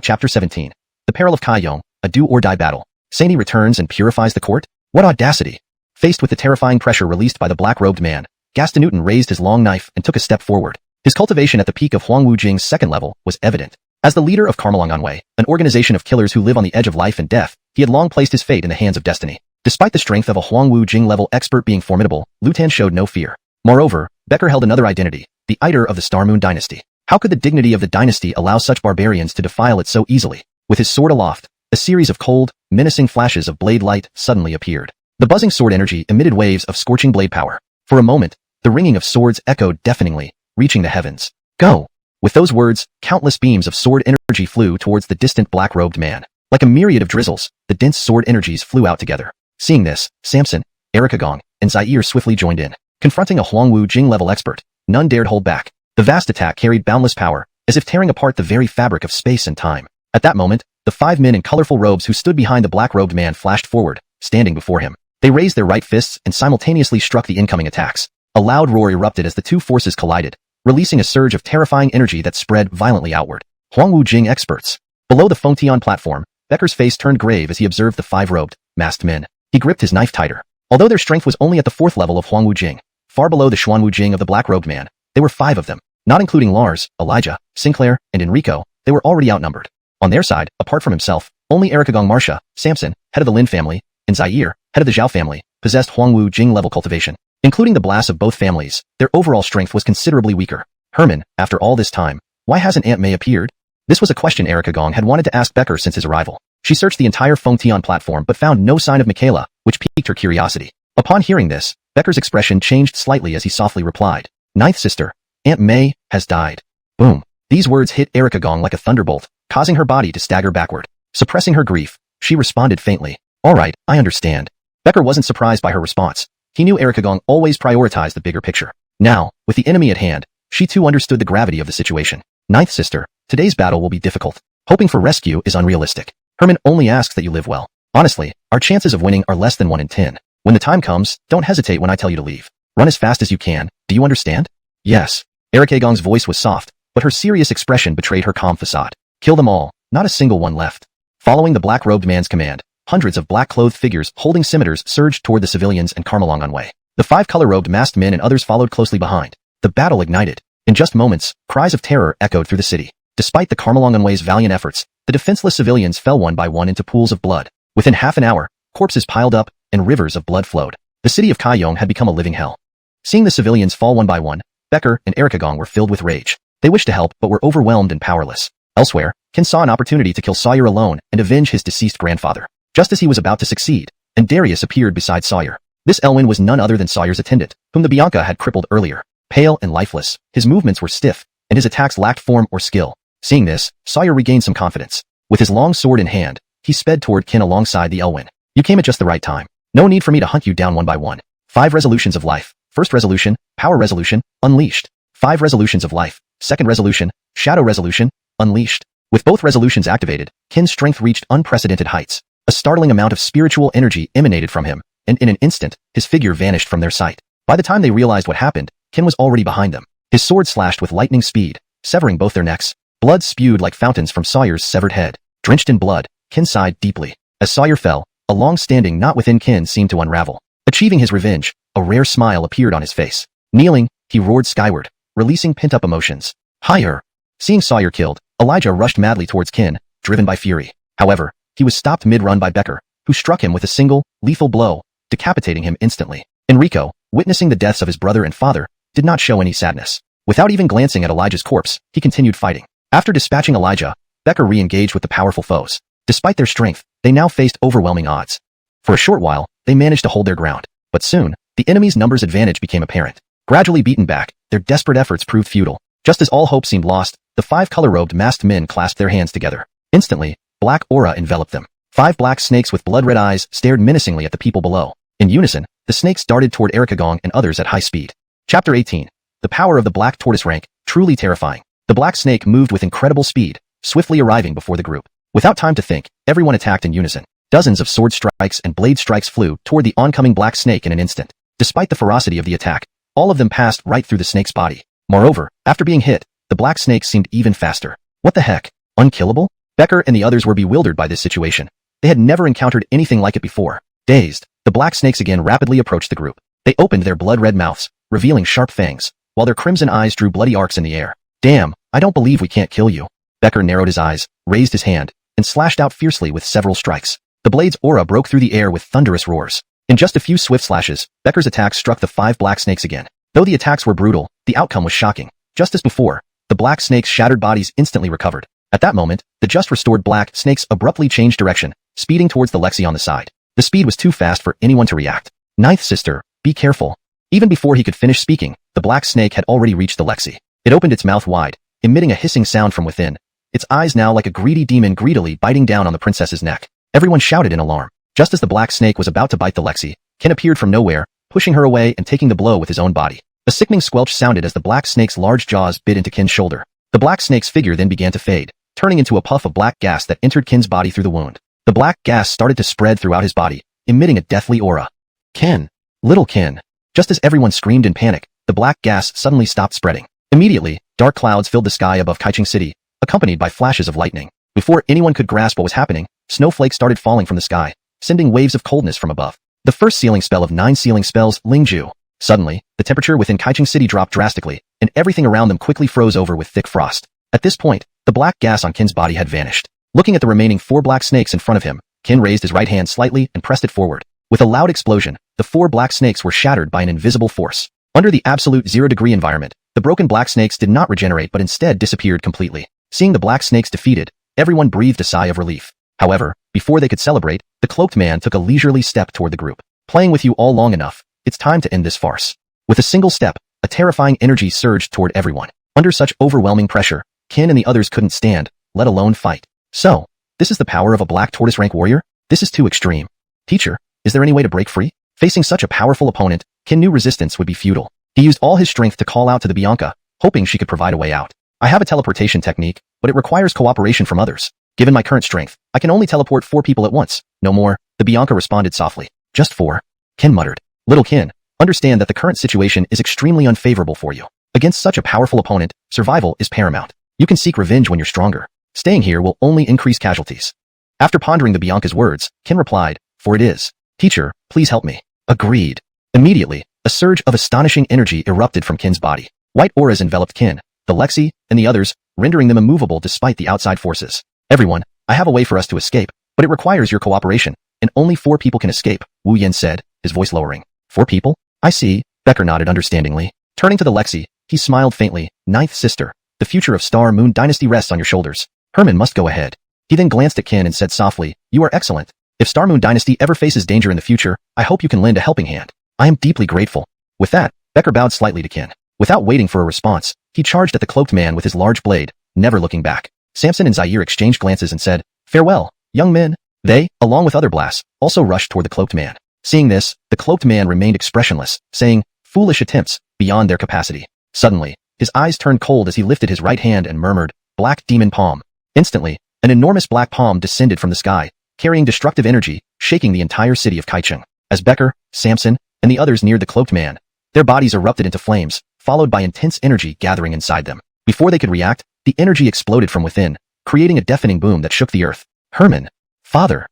Chapter 17. The Peril of Kaiyong, a do-or-die battle. Saini returns and purifies the court? What audacity! Faced with the terrifying pressure released by the black-robed man, Gaston Newton raised his long knife and took a step forward. His cultivation at the peak of Huangwu Jing's second level was evident. As the leader of Karmalanganwei, an organization of killers who live on the edge of life and death, he had long placed his fate in the hands of destiny. Despite the strength of a Huangwu Jing level expert being formidable, Lu Tan showed no fear. Moreover, Becker held another identity, the Iter of the Star Moon dynasty. How could the dignity of the dynasty allow such barbarians to defile it so easily? With his sword aloft, a series of cold, menacing flashes of blade light suddenly appeared. The buzzing sword energy emitted waves of scorching blade power. For a moment, the ringing of swords echoed deafeningly, reaching the heavens. Go! With those words, countless beams of sword energy flew towards the distant black-robed man. Like a myriad of drizzles, the dense sword energies flew out together. Seeing this, Samson, Ericagong, and Zaire swiftly joined in. Confronting a Huangwu Jing-level expert, none dared hold back. The vast attack carried boundless power, as if tearing apart the very fabric of space and time. At that moment, the 5 men in colorful robes who stood behind the black-robed man flashed forward, standing before him. They raised their right fists and simultaneously struck the incoming attacks. A loud roar erupted as the two forces collided, releasing a surge of terrifying energy that spread violently outward. Huangwu Jing experts. Below the Fengtian platform, Becker's face turned grave as he observed the 5 robed, masked men. He gripped his knife tighter. Although their strength was only at the 4th level of Huangwu Jing, far below the Xuanwu Jing of the black-robed man, there were 5 of them. Not including Lars, Elijah, Sinclair, and Enrico, they were already outnumbered. On their side, apart from himself, only Ericagong Marcia, Samson, head of the Lin family, and Zaire, head of the Zhao family, possessed Huangwu Jing-level cultivation. Including the blasts of both families, their overall strength was considerably weaker. Herman, after all this time, why hasn't Aunt May appeared? This was a question Ericagong had wanted to ask Becker since his arrival. She searched the entire Fengtian platform but found no sign of Michaela, which piqued her curiosity. Upon hearing this, Becker's expression changed slightly as he softly replied, "Ninth sister, Aunt May has died." Boom. These words hit Ericagong like a thunderbolt, causing her body to stagger backward. Suppressing her grief, she responded faintly, "All right, I understand." Becker wasn't surprised by her response. He knew Ericagong always prioritized the bigger picture. Now, with the enemy at hand, she too understood the gravity of the situation. "Ninth sister, today's battle will be difficult. Hoping for rescue is unrealistic. Herman only asks that you live well. Honestly, our chances of winning are less than 1 in 10. When the time comes, don't hesitate when I tell you to leave. Run as fast as you can, do you understand?" "Yes." Ericagong's voice was soft, but her serious expression betrayed her calm facade. "Kill them all, not a single one left." Following the black-robed man's command, hundreds of black-clothed figures holding scimitars surged toward the civilians and Karmalanganwei. The 5 color-robed masked men and others followed closely behind. The battle ignited. In just moments, cries of terror echoed through the city. Despite the Karmalanganwei's valiant efforts, the defenseless civilians fell one by one into pools of blood. Within half an hour, corpses piled up and rivers of blood flowed. The city of Kaiyong had become a living hell. Seeing the civilians fall one by one, Becker and Ericagong were filled with rage. They wished to help but were overwhelmed and powerless. Elsewhere, Ken saw an opportunity to kill Sawyer alone and avenge his deceased grandfather. Just as he was about to succeed, and Darius appeared beside Sawyer. This Elwyn was none other than Sawyer's attendant, whom the Bianca had crippled earlier. Pale and lifeless, his movements were stiff, and his attacks lacked form or skill. Seeing this, Sawyer regained some confidence. With his long sword in hand, he sped toward Ken alongside the Elwyn. "You came at just the right time. No need for me to hunt you down one by one. 5 resolutions of life. First resolution, power resolution, unleashed. 5 resolutions of life. Second resolution, shadow resolution, unleashed." With both resolutions activated, Ken's strength reached unprecedented heights. A startling amount of spiritual energy emanated from him, and in an instant, his figure vanished from their sight. By the time they realized what happened, Ken was already behind them. His sword slashed with lightning speed, severing both their necks. Blood spewed like fountains from Sawyer's severed head. Drenched in blood, Ken sighed deeply. As Sawyer fell, a long-standing knot within Ken seemed to unravel. Achieving his revenge, a rare smile appeared on his face. Kneeling, he roared skyward, releasing pent-up emotions. "Higher!" Seeing Sawyer killed, Elijah rushed madly towards Ken, driven by fury. However, he was stopped mid-run by Becker, who struck him with a single, lethal blow, decapitating him instantly. Enrico, witnessing the deaths of his brother and father, did not show any sadness. Without even glancing at Elijah's corpse, he continued fighting. After dispatching Elijah, Becker re-engaged with the powerful foes. Despite their strength, they now faced overwhelming odds. For a short while, they managed to hold their ground. But soon, the enemy's numbers advantage became apparent. Gradually beaten back, their desperate efforts proved futile. Just as all hope seemed lost, the 5 color-robed masked men clasped their hands together. Instantly, black aura enveloped them. 5 black snakes with blood-red eyes stared menacingly at the people below. In unison, the snakes darted toward Ericagong and others at high speed. Chapter 18. The power of the black tortoise rank, truly terrifying. The black snake moved with incredible speed, swiftly arriving before the group. Without time to think, everyone attacked in unison. Dozens of sword strikes and blade strikes flew toward the oncoming black snake in an instant. Despite the ferocity of the attack, all of them passed right through the snake's body. Moreover, after being hit, the black snake seemed even faster. What the heck? Unkillable? Becker and the others were bewildered by this situation. They had never encountered anything like it before. Dazed, the black snakes again rapidly approached the group. They opened their blood-red mouths, revealing sharp fangs. while their crimson eyes drew bloody arcs in the air. Damn, I don't believe we can't kill you. Becker narrowed his eyes, raised his hand, and slashed out fiercely with several strikes. The blade's aura broke through the air with thunderous roars. In just a few swift slashes, Becker's attack struck the 5 black snakes again. Though the attacks were brutal, the outcome was shocking. Just as before, the black snakes' shattered bodies instantly recovered. At that moment, the just restored black snakes abruptly changed direction, speeding towards the Lexi on the side. The speed was too fast for anyone to react. Ninth sister, be careful. Even before he could finish speaking, the black snake had already reached the Lexi. It opened its mouth wide, emitting a hissing sound from within, its eyes now like a greedy demon greedily biting down on the princess's neck. Everyone shouted in alarm. Just as the black snake was about to bite the Lexi, Ken appeared from nowhere, pushing her away and taking the blow with his own body. A sickening squelch sounded as the black snake's large jaws bit into Ken's shoulder. The black snake's figure then began to fade, turning into a puff of black gas that entered Ken's body through the wound. The black gas started to spread throughout his body, emitting a deathly aura. Ken! Little Ken! Just as everyone screamed in panic, the black gas suddenly stopped spreading. Immediately, dark clouds filled the sky above Cangsheng City, accompanied by flashes of lightning. Before anyone could grasp what was happening, snowflakes started falling from the sky, sending waves of coldness from above. The first sealing spell of 9 sealing spells, Lingju. Suddenly, the temperature within Cangsheng City dropped drastically, and everything around them quickly froze over with thick frost. At this point, the black gas on Ken's body had vanished. Looking at the remaining 4 black snakes in front of him, Ken raised his right hand slightly and pressed it forward. With a loud explosion, the 4 black snakes were shattered by an invisible force. Under the absolute 0-degree environment, the broken black snakes did not regenerate but instead disappeared completely. Seeing the black snakes defeated, everyone breathed a sigh of relief. However, before they could celebrate, the cloaked man took a leisurely step toward the group. Playing with you all long enough, it's time to end this farce. With a single step, a terrifying energy surged toward everyone. Under such overwhelming pressure, Ken and the others couldn't stand, let alone fight. So, this is the power of a black tortoise rank warrior? This is too extreme. Teacher, is there any way to break free? Facing such a powerful opponent, Ken knew resistance would be futile. He used all his strength to call out to the Bianca, hoping she could provide a way out. I have a teleportation technique, but it requires cooperation from others. Given my current strength, I can only teleport 4 people at once. No more, the Bianca responded softly. Just 4. Ken muttered. Little Ken, understand that the current situation is extremely unfavorable for you. Against such a powerful opponent, survival is paramount. You can seek revenge when you're stronger. Staying here will only increase casualties. After pondering the Bianca's words, Ken replied, for it is. Teacher, please help me. Agreed. Immediately, a surge of astonishing energy erupted from Ken's body. White auras enveloped Ken, the Lexi, and the others, rendering them immovable despite the outside forces. Everyone, I have a way for us to escape, but it requires your cooperation, and only 4 people can escape, Wu Yuan said, his voice lowering. 4 people? I see, Becker nodded understandingly. Turning to the Lexi, he smiled faintly. 9th sister, the future of Star Moon Dynasty rests on your shoulders. Herman must go ahead. He then glanced at Ken and said softly, you are excellent. If Star Moon Dynasty ever faces danger in the future, I hope you can lend a helping hand. I am deeply grateful. With that, Becker bowed slightly to Ken. Without waiting for a response, he charged at the cloaked man with his large blade, never looking back. Samson and Zaire exchanged glances and said, farewell, young men. They, along with other blasts, also rushed toward the cloaked man. Seeing this, the cloaked man remained expressionless, saying, foolish attempts, beyond their capacity. Suddenly, his eyes turned cold as he lifted his right hand and murmured, Black Demon Palm. Instantly, an enormous black palm descended from the sky, carrying destructive energy, shaking the entire city of Cangsheng. As Becker, Samson, and the others neared the cloaked man, their bodies erupted into flames, followed by intense energy gathering inside them. Before they could react, the energy exploded from within, creating a deafening boom that shook the earth. Herman! Father!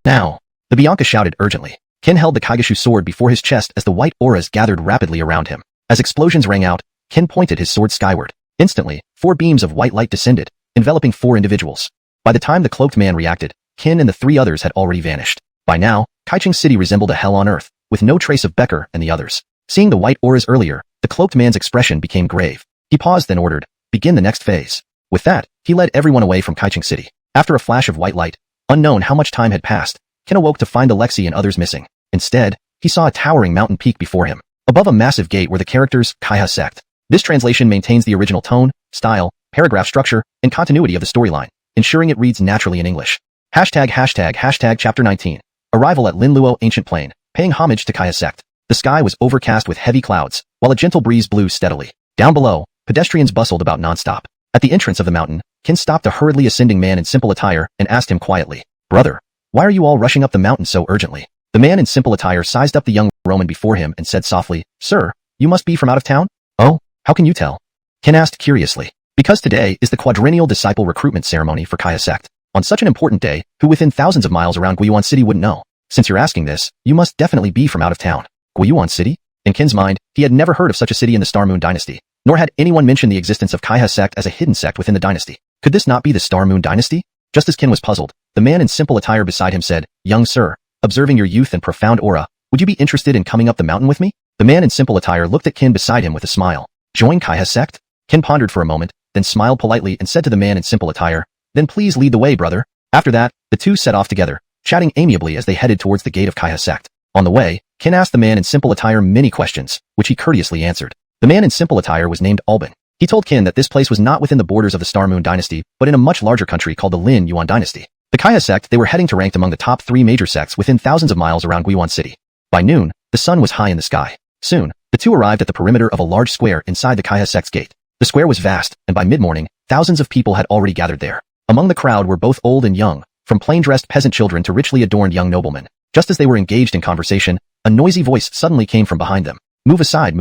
Now! The Bianca shouted urgently. Ken held the Cangsheng sword before his chest as the white auras gathered rapidly around him. As explosions rang out, Ken pointed his sword skyward. Instantly, 4 beams of white light descended, enveloping 4 individuals. By the time the cloaked man reacted, Ken and the 3 others had already vanished. By now, Cangsheng City resembled a hell on earth, with no trace of Becker and the others. Seeing the white auras earlier, the cloaked man's expression became grave. He paused then ordered, begin the next phase. With that, he led everyone away from Cangsheng City. After a flash of white light, unknown how much time had passed, Ken awoke to find the Lexi and others missing. Instead, he saw a towering mountain peak before him. Above a massive gate were the characters, Kaiha Sect. This translation maintains the original tone, style, paragraph structure, and continuity of the storyline, ensuring it reads naturally in English. ##### Chapter 19. Arrival at Linluo Ancient Plain, paying homage to Kaiha Sect. The sky was overcast with heavy clouds, while a gentle breeze blew steadily. Down below, pedestrians bustled about nonstop. At the entrance of the mountain, Ken stopped a hurriedly ascending man in simple attire and asked him quietly, Brother, why are you all rushing up the mountain so urgently? The man in simple attire sized up the young Roman before him and said softly, Sir, you must be from out of town? Oh, how can you tell? Ken asked curiously. Because today is the quadrennial disciple recruitment ceremony for Kaiha Sect. On such an important day, who within thousands of miles around Guiyuan City wouldn't know? Since you're asking this, you must definitely be from out of town. Guiyuan City? In Ken's mind, He had never heard of such a city in the Star Moon Dynasty, nor had anyone mentioned the existence of Kaiha sect as a hidden sect within the dynasty. Could this not be the Star Moon Dynasty? Just as Qin was puzzled, the man in simple attire beside him said, "Young sir, observing your youth and profound aura, would you be interested in coming up the mountain with me?" The man in simple attire looked at Qin beside him with a smile. Join Kaiha sect? Qin pondered for a moment, then smiled politely and said to the man in simple attire, "Then please lead the way, brother." After that, the two set off together, chatting amiably as they headed towards the gate of Kaiha sect. On the way, Qin asked the man in simple attire many questions, which he courteously answered. The man in simple attire was named Albin. He told Qin that this place was not within the borders of the Star Moon Dynasty, but in a much larger country called the Wu Yuan Dynasty. The Kaiha sect they were heading to ranked among the top 3 major sects within thousands of miles around Wu Yuan City. By noon, the sun was high in the sky. Soon, the two arrived at the perimeter of a large square inside the Kaiha sect's gate. The square was vast, and by mid-morning, thousands of people had already gathered there. Among the crowd were both old and young, from plain-dressed peasant children to richly adorned young noblemen. Just as they were engaged in conversation, a noisy voice suddenly came from behind them. Move aside,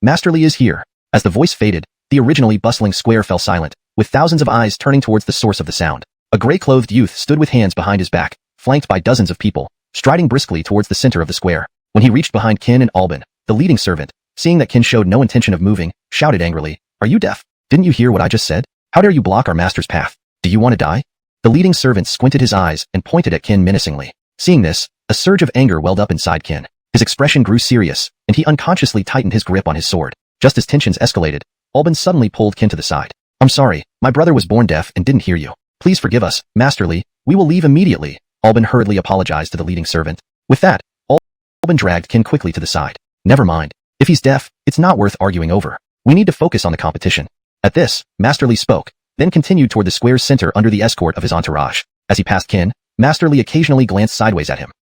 Master Li is here." As the voice faded, the originally bustling square fell silent, with thousands of eyes turning towards the source of the sound. A gray-clothed youth stood with hands behind his back, flanked by dozens of people, striding briskly towards the center of the square. When he reached behind Qin and Albin, the leading servant, seeing that Qin showed no intention of moving, shouted angrily, "Are you deaf? Didn't you hear what I just said? How dare you block our master's path? Do you want to die?" The leading servant squinted his eyes and pointed at Qin menacingly. Seeing this, a surge of anger welled up inside Qin. His expression grew serious, and he unconsciously tightened his grip on his sword. Just as tensions escalated, Albin suddenly pulled Qin to the side. "I'm sorry, my brother was born deaf and didn't hear you. Please forgive us, Master Li, we will leave immediately." Albin hurriedly apologized to the leading servant. With that, Albin dragged Qin quickly to the side. "Never mind. If he's deaf, it's not worth arguing over. We need to focus on the competition." At this, Master Li spoke, then continued toward the square's center under the escort of his entourage. As he passed Qin, Master Li occasionally glanced sideways at him.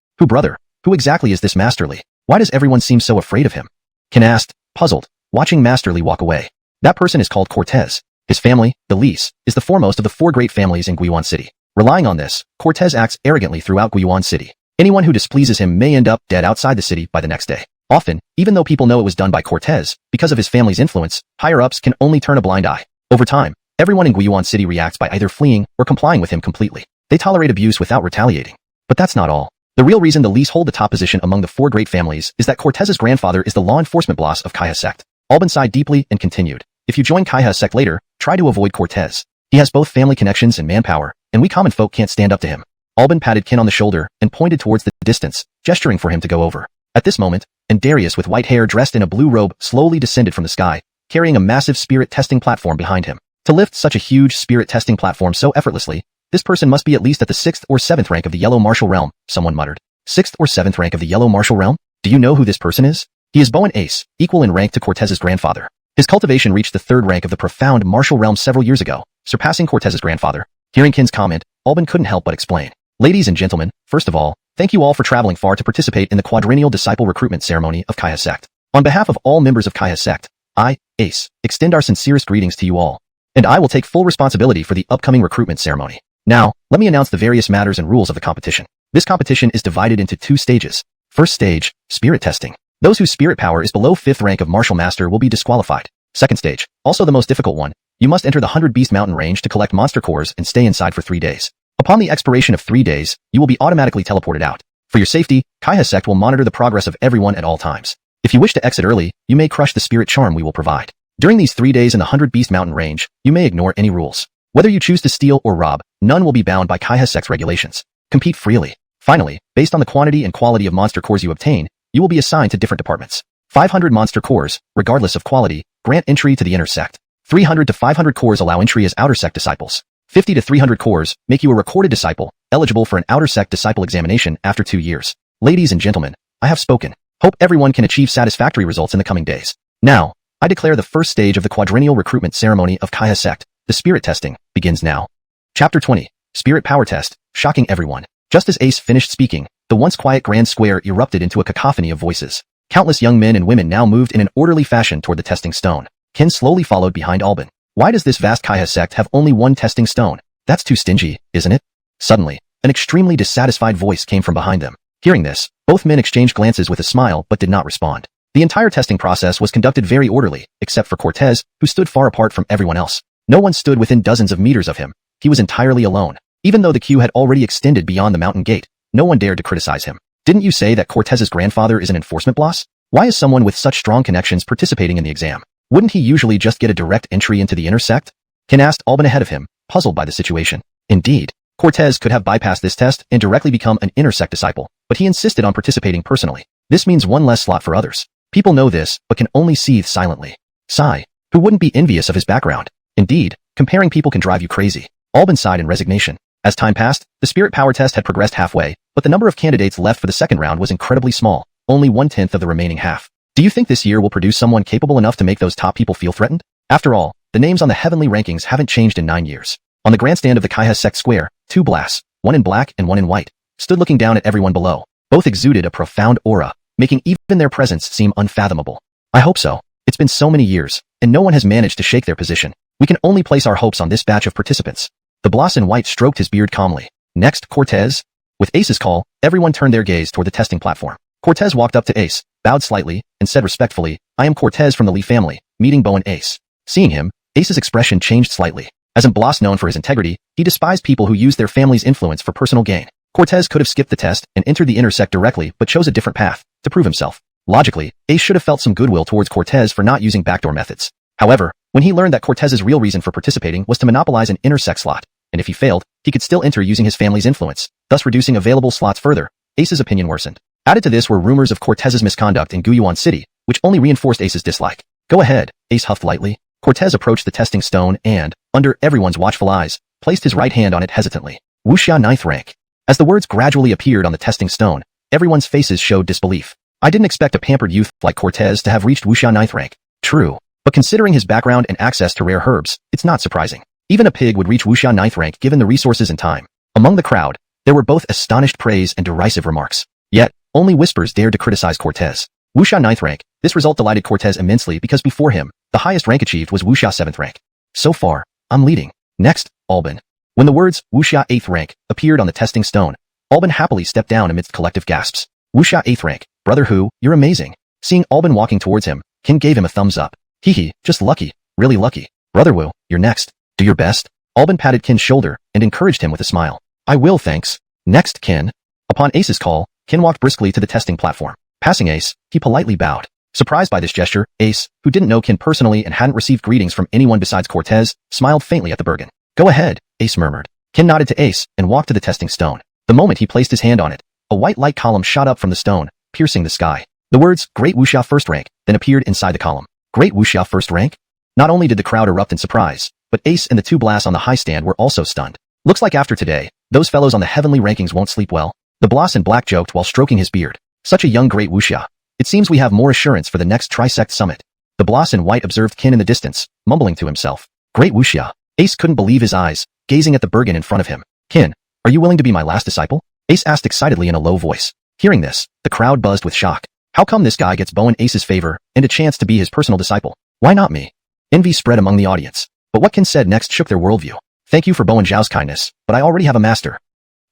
Who exactly is this Master Li? Why does everyone seem so afraid of him?" Qin asked, puzzled, watching Master Li walk away. "That person is called Cortez. His family, the Lis, is the foremost of the 4 great families in Guiyuan City. Relying on this, Cortez acts arrogantly throughout Guiyuan City. Anyone who displeases him may end up dead outside the city by the next day. Often, even though people know it was done by Cortez, because of his family's influence, higher-ups can only turn a blind eye. Over time, everyone in Guiyuan City reacts by either fleeing or complying with him completely. They tolerate abuse without retaliating. But that's not all. The real reason the Lis hold the top position among the 4 great families is that Cortez's grandfather is the law enforcement boss of Kaiha sect. Albin sighed deeply and continued, "If you join Kaiha sect later, try to avoid Cortez. He has both family connections and manpower, and we common folk can't stand up to him." Albin patted Qin on the shoulder and pointed towards the distance, gesturing for him to go over. At this moment, Darius with white hair dressed in a blue robe slowly descended from the sky, carrying a massive spirit testing platform behind him. To lift such a huge spirit testing platform so effortlessly, this person must be at least at the 6th or 7th rank of the Yellow Martial Realm, someone muttered. 6th or 7th rank of the Yellow Martial Realm? Do you know who this person is? He is Bowen Ace, equal in rank to Cortez's grandfather. His cultivation reached the 3rd rank of the profound martial realm several years ago, surpassing Cortez's grandfather. Hearing Qin's comment, Albin couldn't help but explain. "Ladies and gentlemen, first of all, thank you all for traveling far to participate in the quadrennial disciple recruitment ceremony of Kaiha sect. On behalf of all members of Kaiha sect, I, Ace, extend our sincerest greetings to you all. And I will take full responsibility for the upcoming recruitment ceremony. Now, let me announce the various matters and rules of the competition. This competition is divided into 2 stages. First stage, spirit testing. Those whose spirit power is below 5th rank of martial master will be disqualified. Second stage, also the most difficult one, you must enter the 100 Beast Mountain range to collect monster cores and stay inside for 3 days. Upon the expiration of 3 days, you will be automatically teleported out. For your safety, Kaiha sect will monitor the progress of everyone at all times. If you wish to exit early, you may crush the spirit charm we will provide. During these 3 days in the 100 Beast Mountain range, you may ignore any rules. Whether you choose to steal or rob, none will be bound by Kaiha sect's regulations. Compete freely. Finally, based on the quantity and quality of monster cores you obtain, you will be assigned to different departments. 500 monster cores, regardless of quality, grant entry to the inner sect. 300 to 500 cores allow entry as outer sect disciples. 50 to 300 cores make you a recorded disciple, eligible for an outer sect disciple examination after 2 years. Ladies and gentlemen, I have spoken. Hope everyone can achieve satisfactory results in the coming days. Now, I declare the first stage of the quadrennial recruitment ceremony of Kaiha sect, the spirit testing, begins now. Chapter 20, Spirit Power Test, shocking everyone. Just as Ace finished speaking, the once quiet grand square erupted into a cacophony of voices. Countless young men and women now moved in an orderly fashion toward the testing stone. Qin slowly followed behind Albin. Why does this vast Kaiha sect have only one testing stone? That's too stingy, isn't it? Suddenly, an extremely dissatisfied voice came from behind them. Hearing this, both men exchanged glances with a smile but did not respond. The entire testing process was conducted very orderly, except for Cortez, who stood far apart from everyone else. No one stood within dozens of meters of him. He was entirely alone. Even though the queue had already extended beyond the mountain gate, no one dared to criticize him. Didn't you say that Cortez's grandfather is an enforcement boss? Why is someone with such strong connections participating in the exam? Wouldn't he usually just get a direct entry into the inner sect? Ken asked Alban ahead of him, puzzled by the situation. Indeed, Cortez could have bypassed this test and directly become an inner sect disciple, but he insisted on participating personally. This means one less slot for others. People know this, but can only seethe silently. Sigh. Who wouldn't be envious of his background? Indeed, comparing people can drive you crazy. Alban sighed in resignation. As time passed, the spirit power test had progressed halfway, but the number of candidates left for the second round was incredibly small, only 1/10 of the remaining half. Do you think this year will produce someone capable enough to make those top people feel threatened? After all, the names on the heavenly rankings haven't changed in 9 years. On the grandstand of the Kaiha sect square, 2 blasts, one in black and one in white, stood looking down at everyone below. Both exuded a profound aura, making even their presence seem unfathomable. I hope so. It's been so many years, and no one has managed to shake their position. We can only place our hopes on this batch of participants. The Bloss in white stroked his beard calmly. Next, Cortez. With Ace's call, everyone turned their gaze toward the testing platform. Cortez walked up to Ace, bowed slightly, and said respectfully, "I am Cortez from the Lee family, meeting Bo and Ace." Seeing him, Ace's expression changed slightly. As a Bloss known for his integrity, he despised people who used their family's influence for personal gain. Cortez could have skipped the test and entered the inner sect directly, but chose a different path, to prove himself. Logically, Ace should have felt some goodwill towards Cortez for not using backdoor methods. However, when he learned that Cortez's real reason for participating was to monopolize an inner sect slot, and if he failed, he could still enter using his family's influence, thus reducing available slots further, Ace's opinion worsened. Added to this were rumors of Cortez's misconduct in Wu Yuan City, which only reinforced Ace's dislike. Go ahead, Ace huffed lightly. Cortez approached the testing stone and, under everyone's watchful eyes, placed his right hand on it hesitantly. Wuxia 9th rank. As the words gradually appeared on the testing stone, everyone's faces showed disbelief. I didn't expect a pampered youth like Cortez to have reached Wuxia 9th rank. True. But considering his background and access to rare herbs, it's not surprising. Even a pig would reach Wuxia 9th rank given the resources and time. Among the crowd, there were both astonished praise and derisive remarks. Yet, only whispers dared to criticize Cortez. Wuxia 9th rank. This result delighted Cortez immensely because before him, the highest rank achieved was Wuxia 7th rank. So far, I'm leading. Next, Alban. When the words Wuxia 8th rank appeared on the testing stone, Alban happily stepped down amidst collective gasps. Wuxia 8th rank. Brother Hu, you're amazing. Seeing Alban walking towards him, Ken gave him a thumbs up. Hee, just lucky. Really lucky. Brother Wu, you're next. Do your best. Alban patted Ken's shoulder and encouraged him with a smile. I will, thanks. Next, Ken. Upon Ace's call, Ken walked briskly to the testing platform. Passing Ace, he politely bowed. Surprised by this gesture, Ace, who didn't know Ken personally and hadn't received greetings from anyone besides Cortez, smiled faintly at the Bergen. Go ahead, Ace murmured. Ken nodded to Ace and walked to the testing stone. The moment he placed his hand on it, a white light column shot up from the stone, piercing the sky. The words, Great Wuxia 1st rank, then appeared inside the column. Great Wuxia 1st rank? Not only did the crowd erupt in surprise, but Ace and the 2 blasts on the high stand were also stunned. Looks like after today, those fellows on the heavenly rankings won't sleep well. The Bloss in black joked while stroking his beard. Such a young Great Wuxia. It seems we have more assurance for the next Trisect summit. The Bloss in white observed Ken in the distance, mumbling to himself. Great Wuxia. Ace couldn't believe his eyes, gazing at the Bergen in front of him. Ken, are you willing to be my last disciple? Ace asked excitedly in a low voice. Hearing this, the crowd buzzed with shock. How come this guy gets Bo and Ace's favor and a chance to be his personal disciple? Why not me? Envy spread among the audience. But what Ken said next shook their worldview. Thank you for Bo and Zhao's kindness, but I already have a master.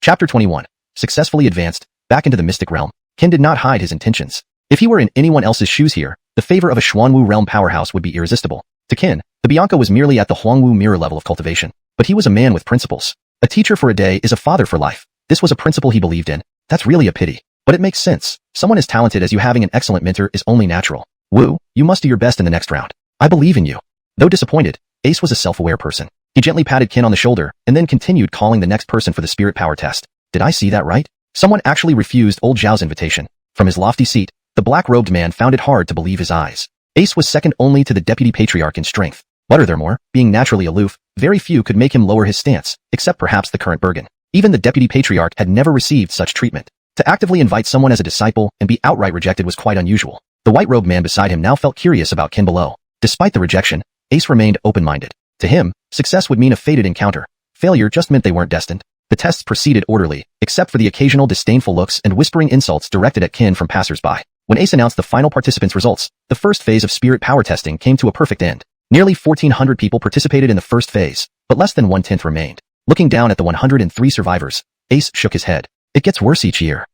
Chapter 21. Successfully advanced, back into the mystic realm. Ken did not hide his intentions. If he were in anyone else's shoes here, the favor of a Xuanwu realm powerhouse would be irresistible. To Ken, the Bianca was merely at the Huangwu mirror level of cultivation. But he was a man with principles. A teacher for a day is a father for life. This was a principle he believed in. That's really a pity. But it makes sense. Someone as talented as you having an excellent mentor is only natural. Wu, you must do your best in the next round. I believe in you. Though disappointed, Ace was a self-aware person. He gently patted Ken on the shoulder and then continued calling the next person for the spirit power test. Did I see that right? Someone actually refused old Zhao's invitation. From his lofty seat, the black-robed man found it hard to believe his eyes. Ace was second only to the deputy patriarch in strength. But furthermore, being naturally aloof, very few could make him lower his stance, except perhaps the current Bergen. Even the deputy patriarch had never received such treatment. To actively invite someone as a disciple and be outright rejected was quite unusual. The white-robed man beside him now felt curious about Ken below. Despite the rejection, Ace remained open-minded. To him, success would mean a fated encounter. Failure just meant they weren't destined. The tests proceeded orderly, except for the occasional disdainful looks and whispering insults directed at Ken from passers-by. When Ace announced the final participants' results, the first phase of spirit power testing came to a perfect end. Nearly 1,400 people participated in the first phase, but less than 1/10 remained. Looking down at the 103 survivors, Ace shook his head. It gets worse each year.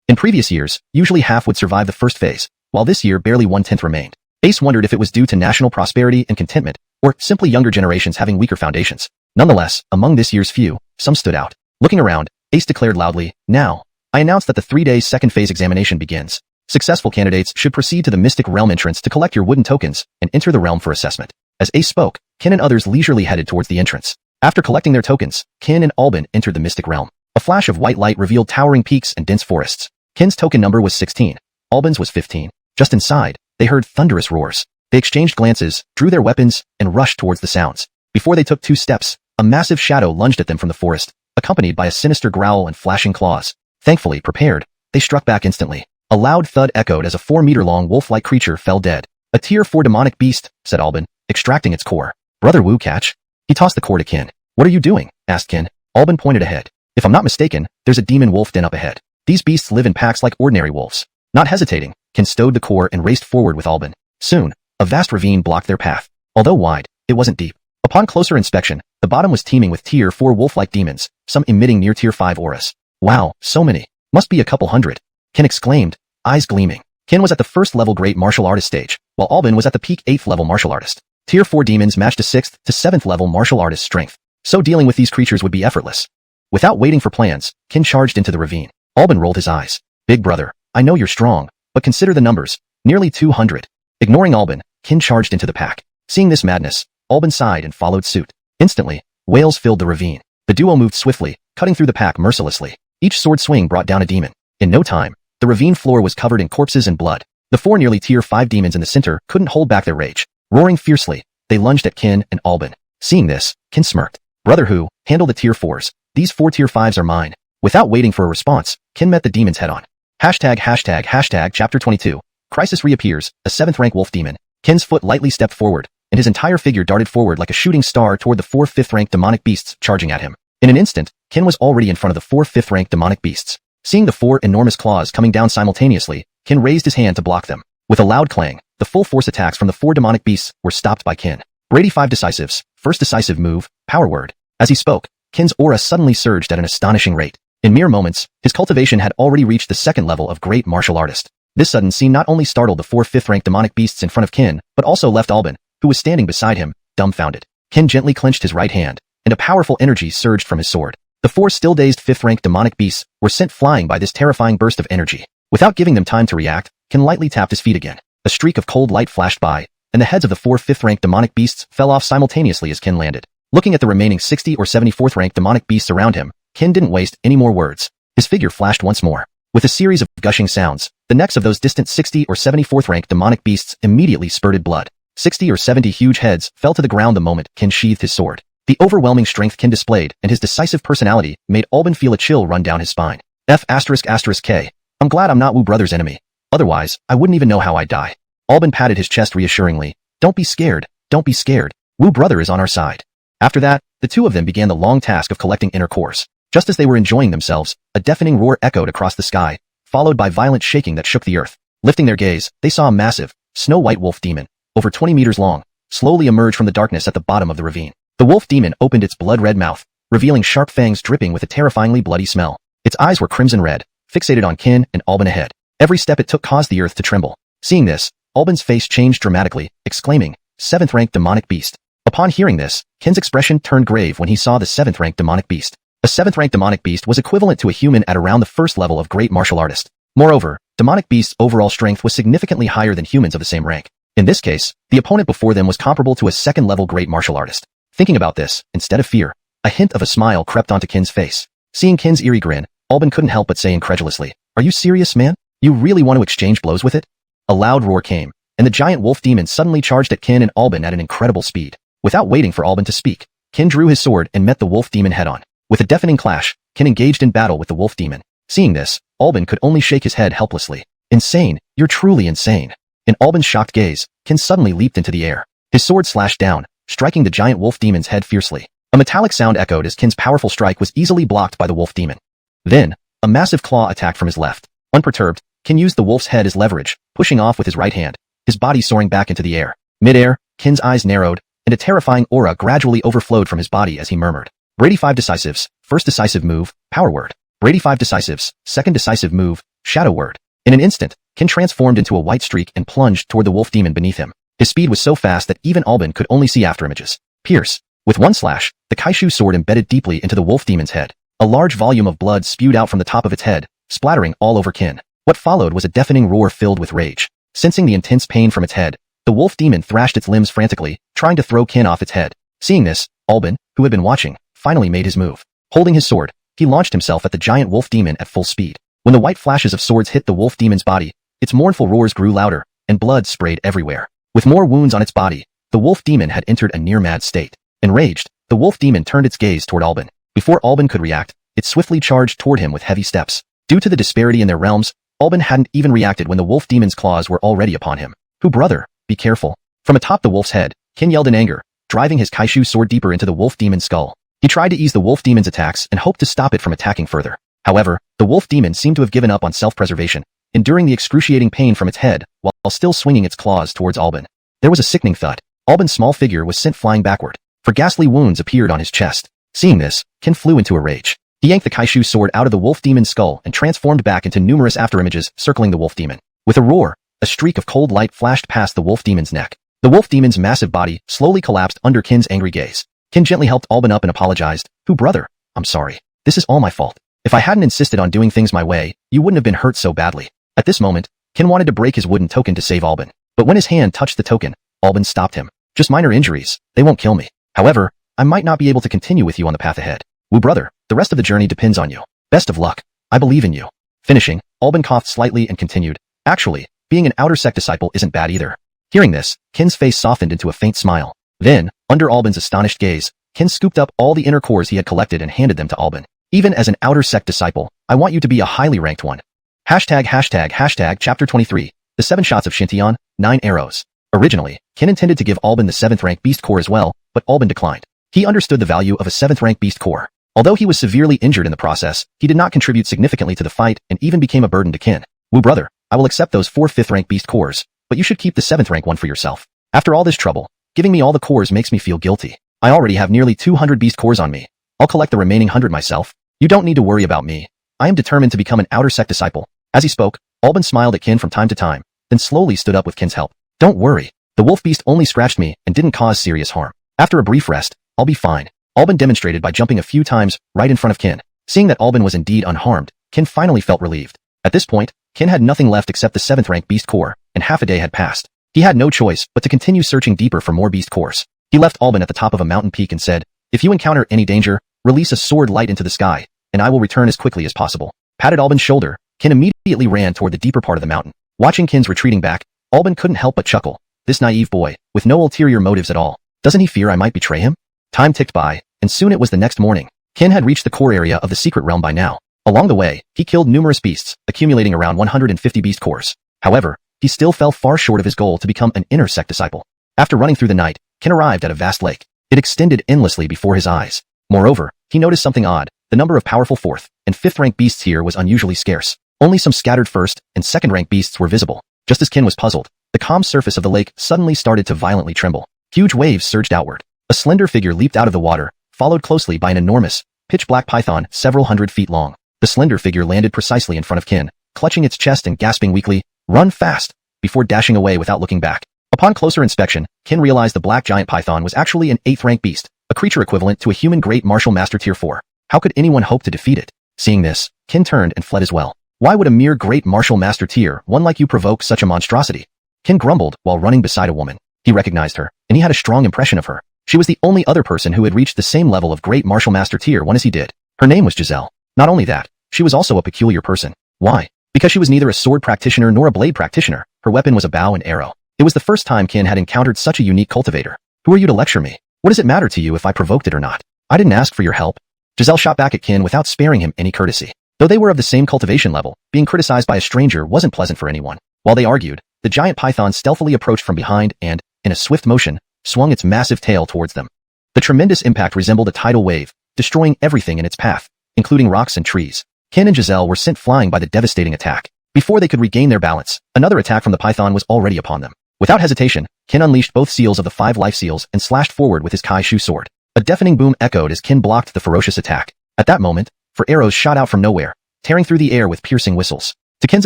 In previous years, usually half would survive the first phase, while this year barely 1/10 remained. Ace wondered if it was due to national prosperity and contentment, or simply younger generations having weaker foundations. Nonetheless, among this year's few, some stood out. Looking around, Ace declared loudly, "Now, I announce that the 3-day second phase examination begins. Successful candidates should proceed to the Mystic Realm entrance to collect your wooden tokens and enter the realm for assessment. As Ace spoke, Kin and others leisurely headed towards the entrance. After collecting their tokens, Kin and Albin entered the Mystic Realm. A flash of white light revealed towering peaks and dense forests. Kin's token number was 16. Albin's was 15. Just inside, they heard thunderous roars. They exchanged glances, drew their weapons, and rushed towards the sounds. Before they took 2 steps, a massive shadow lunged at them from the forest, accompanied by a sinister growl and flashing claws. Thankfully prepared, they struck back instantly. A loud thud echoed as a 4-meter-long wolf-like creature fell dead. A tier 4 demonic beast, said Albin, extracting its core. Brother Wu, catch. He tossed the core to Kin. What are you doing? Asked Kin. Albin pointed ahead. If I'm not mistaken, there's a demon wolf den up ahead. These beasts live in packs like ordinary wolves. Not hesitating, Kin stowed the core and raced forward with Albin. Soon, a vast ravine blocked their path. Although wide, it wasn't deep. Upon closer inspection, the bottom was teeming with tier 4 wolf-like demons, some emitting near tier 5 auras. Wow, so many. Must be a couple hundred. Kin exclaimed, eyes gleaming. Kin was at the first level great martial artist stage, while Albin was at the peak 8th level martial artist. Tier 4 demons matched a 6th to 7th level martial artist strength. So dealing with these creatures would be effortless. Without waiting for plans, Kin charged into the ravine. Albin rolled his eyes. Big brother, I know you're strong, but consider the numbers. Nearly 200. Ignoring Albin, Kin charged into the pack. Seeing this madness, Albin sighed and followed suit. Instantly, wails filled the ravine. The duo moved swiftly, cutting through the pack mercilessly. Each sword swing brought down a demon. In no time, the ravine floor was covered in corpses and blood. The 4 nearly tier 5 demons in the center couldn't hold back their rage. Roaring fiercely, they lunged at Kin and Albin. Seeing this, Kin smirked. Brother Hu, handle the tier 4s. These 4 tier 5s are mine. Without waiting for a response, Kin met the demons head on. Chapter 22. Crisis reappears, a 7th rank wolf demon. Kin's foot lightly stepped forward, and his entire figure darted forward like a shooting star toward the 4 5th rank demonic beasts charging at him. In an instant, Kin was already in front of the 4 5th rank demonic beasts. Seeing the 4 enormous claws coming down simultaneously, Kin raised his hand to block them. With a loud clang, the full force attacks from the 4 demonic beasts were stopped by Kin. Brady 5 decisives, first decisive move, power word. As he spoke, Kin's aura suddenly surged at an astonishing rate. In mere moments, his cultivation had already reached the 2nd level of great martial artist. This sudden scene not only startled the 4 5th rank demonic beasts in front of Kin, but also left Albin, who was standing beside him, dumbfounded. Kin gently clenched his right hand, and a powerful energy surged from his sword. The 4 still dazed 5th rank demonic beasts were sent flying by this terrifying burst of energy. Without giving them time to react, Kin lightly tapped his feet again. A streak of cold light flashed by, and the heads of the 4 5th rank demonic beasts fell off simultaneously as Kin landed. Looking at the remaining 60 or 74th rank demonic beasts around him, Kin didn't waste any more words. His figure flashed once more. With a series of gushing sounds, the necks of those distant 60 or 74th rank demonic beasts immediately spurted blood. 60 or 70 huge heads fell to the ground the moment Kin sheathed his sword. The overwhelming strength Kin displayed and his decisive personality made Albin feel a chill run down his spine. K. I'm glad I'm not Wu brother's enemy. Otherwise, I wouldn't even know how I'd die. Albin patted his chest reassuringly. Don't be scared. Don't be scared. Wu brother is on our side. After that, the two of them began the long task of collecting inner cores. Just as they were enjoying themselves, a deafening roar echoed across the sky, followed by violent shaking that shook the earth. Lifting their gaze, they saw a massive, snow-white wolf demon, over 20 meters long, slowly emerge from the darkness at the bottom of the ravine. The wolf demon opened its blood-red mouth, revealing sharp fangs dripping with a terrifyingly bloody smell. Its eyes were crimson red, fixated on Kin and Albin ahead. Every step it took caused the earth to tremble. Seeing this, Albin's face changed dramatically, exclaiming, 7th rank demonic beast. Upon hearing this, Kin's expression turned grave when he saw the 7th rank demonic beast. A 7th rank demonic beast was equivalent to a human at around the 1st level of great martial artist. Moreover, demonic beasts' overall strength was significantly higher than humans of the same rank. In this case, the opponent before them was comparable to a 2nd level great martial artist. Thinking about this, instead of fear, a hint of a smile crept onto Kin's face. Seeing Kin's eerie grin, Albin couldn't help but say incredulously, "Are you serious, man? You really want to exchange blows with it?" A loud roar came, and the giant wolf demon suddenly charged at Kin and Albin at an incredible speed. Without waiting for Albin to speak, Kin drew his sword and met the wolf demon head-on. With a deafening clash, Kin engaged in battle with the wolf demon. Seeing this, Albin could only shake his head helplessly. Insane, you're truly insane. In Albin's shocked gaze, Kin suddenly leaped into the air. His sword slashed down, striking the giant wolf demon's head fiercely. A metallic sound echoed as Kin's powerful strike was easily blocked by the wolf demon. Then, a massive claw attacked from his left. Unperturbed, Kin used the wolf's head as leverage, pushing off with his right hand, his body soaring back into the air. Mid-air, Kin's eyes narrowed, and a terrifying aura gradually overflowed from his body as he murmured. Brady 5 decisives, first decisive move, power word. Brady 5 decisives, second decisive move, shadow word. In an instant, Kin transformed into a white streak and plunged toward the wolf demon beneath him. His speed was so fast that even Albin could only see afterimages. Pierce. With one slash, the Kaishu sword embedded deeply into the wolf demon's head. A large volume of blood spewed out from the top of its head, splattering all over Qin. What followed was a deafening roar filled with rage. Sensing the intense pain from its head, the wolf demon thrashed its limbs frantically, trying to throw Qin off its head. Seeing this, Albin, who had been watching, finally made his move. Holding his sword, he launched himself at the giant wolf demon at full speed. When the white flashes of swords hit the wolf demon's body, its mournful roars grew louder, and blood sprayed everywhere. With more wounds on its body, the wolf demon had entered a near-mad state. Enraged, the wolf demon turned its gaze toward Albin. Before Albin could react, it swiftly charged toward him with heavy steps. Due to the disparity in their realms, Albin hadn't even reacted when the wolf demon's claws were already upon him. "Who brother, be careful." From atop the wolf's head, Qin yelled in anger, driving his Kaishu sword deeper into the wolf demon's skull. He tried to ease the wolf demon's attacks and hoped to stop it from attacking further. However, the wolf demon seemed to have given up on self-preservation, enduring the excruciating pain from its head while still swinging its claws towards Albin. There was a sickening thud. Albin's small figure was sent flying backward, for ghastly wounds appeared on his chest. Seeing this, Qin flew into a rage. He yanked the Kaishu sword out of the wolf demon's skull and transformed back into numerous afterimages circling the wolf demon. With a roar, a streak of cold light flashed past the wolf demon's neck. The wolf demon's massive body slowly collapsed under Qin's angry gaze. Qin gently helped Albin up and apologized. "Who brother, I'm sorry. This is all my fault. If I hadn't insisted on doing things my way, you wouldn't have been hurt so badly." At this moment, Qin wanted to break his wooden token to save Albin. But when his hand touched the token, Albin stopped him. "Just minor injuries. They won't kill me. However, I might not be able to continue with you on the path ahead. Wu brother, the rest of the journey depends on you. Best of luck. I believe in you." Finishing, Albin coughed slightly and continued. "Actually, being an outer sect disciple isn't bad either." Hearing this, Qin's face softened into a faint smile. Then, under Albin's astonished gaze, Qin scooped up all the inner cores he had collected and handed them to Albin. "Even as an outer sect disciple, I want you to be a highly ranked one." ####Chapter 23. The 7 shots of Shintian, 9 arrows. Originally, Qin intended to give Albin the 7th rank beast core as well, but Albin declined. He understood the value of a 7th rank beast core. Although he was severely injured in the process, he did not contribute significantly to the fight and even became a burden to Qin. "Wu brother, I will accept those 4 5th rank beast cores, but you should keep the 7th rank one for yourself. After all this trouble, giving me all the cores makes me feel guilty. I already have nearly 200 beast cores on me. I'll collect the remaining 100 myself. You don't need to worry about me. I am determined to become an outer sect disciple." As he spoke, Albin smiled at Qin from time to time, then slowly stood up with Qin's help. "Don't worry. The wolf beast only scratched me and didn't cause serious harm. After a brief rest, I'll be fine." Albin demonstrated by jumping a few times right in front of Qin. Seeing that Albin was indeed unharmed, Qin finally felt relieved. At this point, Qin had nothing left except the 7th rank beast core, and half a day had passed. He had no choice but to continue searching deeper for more beast cores. He left Albin at the top of a mountain peak and said, "If you encounter any danger, release a sword light into the sky, and I will return as quickly as possible." Patted Albin's shoulder, Qin immediately ran toward the deeper part of the mountain. Watching Qin's retreating back, Albin couldn't help but chuckle. This naive boy, with no ulterior motives at all. Doesn't he fear I might betray him? Time ticked by, and soon it was the next morning. Qin had reached the core area of the secret realm by now. Along the way, he killed numerous beasts, accumulating around 150 beast cores. However, he still fell far short of his goal to become an inner sect disciple. After running through the night, Qin arrived at a vast lake. It extended endlessly before his eyes. Moreover, he noticed something odd. The number of powerful 4th and 5th rank beasts here was unusually scarce. Only some scattered 1st and 2nd rank beasts were visible. Just as Qin was puzzled, the calm surface of the lake suddenly started to violently tremble. Huge waves surged outward. A slender figure leaped out of the water, followed closely by an enormous, pitch-black python several hundred feet long. The slender figure landed precisely in front of Qin, clutching its chest and gasping weakly, "Run fast!" before dashing away without looking back. Upon closer inspection, Qin realized the black giant python was actually an 8th rank beast, a creature equivalent to a human great martial master tier 4. How could anyone hope to defeat it? Seeing this, Qin turned and fled as well. Why would a mere great martial master tier 1 like you provoke such a monstrosity? Qin grumbled while running beside a woman. He recognized her, and he had a strong impression of her. She was the only other person who had reached the same level of great martial master tier 1 as he did. Her name was Giselle. Not only that, she was also a peculiar person. Why? Because she was neither a sword practitioner nor a blade practitioner. Her weapon was a bow and arrow. It was the first time Qin had encountered such a unique cultivator. "Who are you to lecture me? What does it matter to you if I provoked it or not? I didn't ask for your help." Giselle shot back at Qin without sparing him any courtesy. Though they were of the same cultivation level, being criticized by a stranger wasn't pleasant for anyone. While they argued, the giant python stealthily approached from behind and, in a swift motion, swung its massive tail towards them. The tremendous impact resembled a tidal wave, destroying everything in its path, including rocks and trees. Qin and Giselle were sent flying by the devastating attack. Before they could regain their balance, another attack from the python was already upon them. Without hesitation, Qin unleashed both seals of the 5 life seals and slashed forward with his Kaishu sword. A deafening boom echoed as Qin blocked the ferocious attack. At that moment, 4 arrows shot out from nowhere, tearing through the air with piercing whistles. To Qin's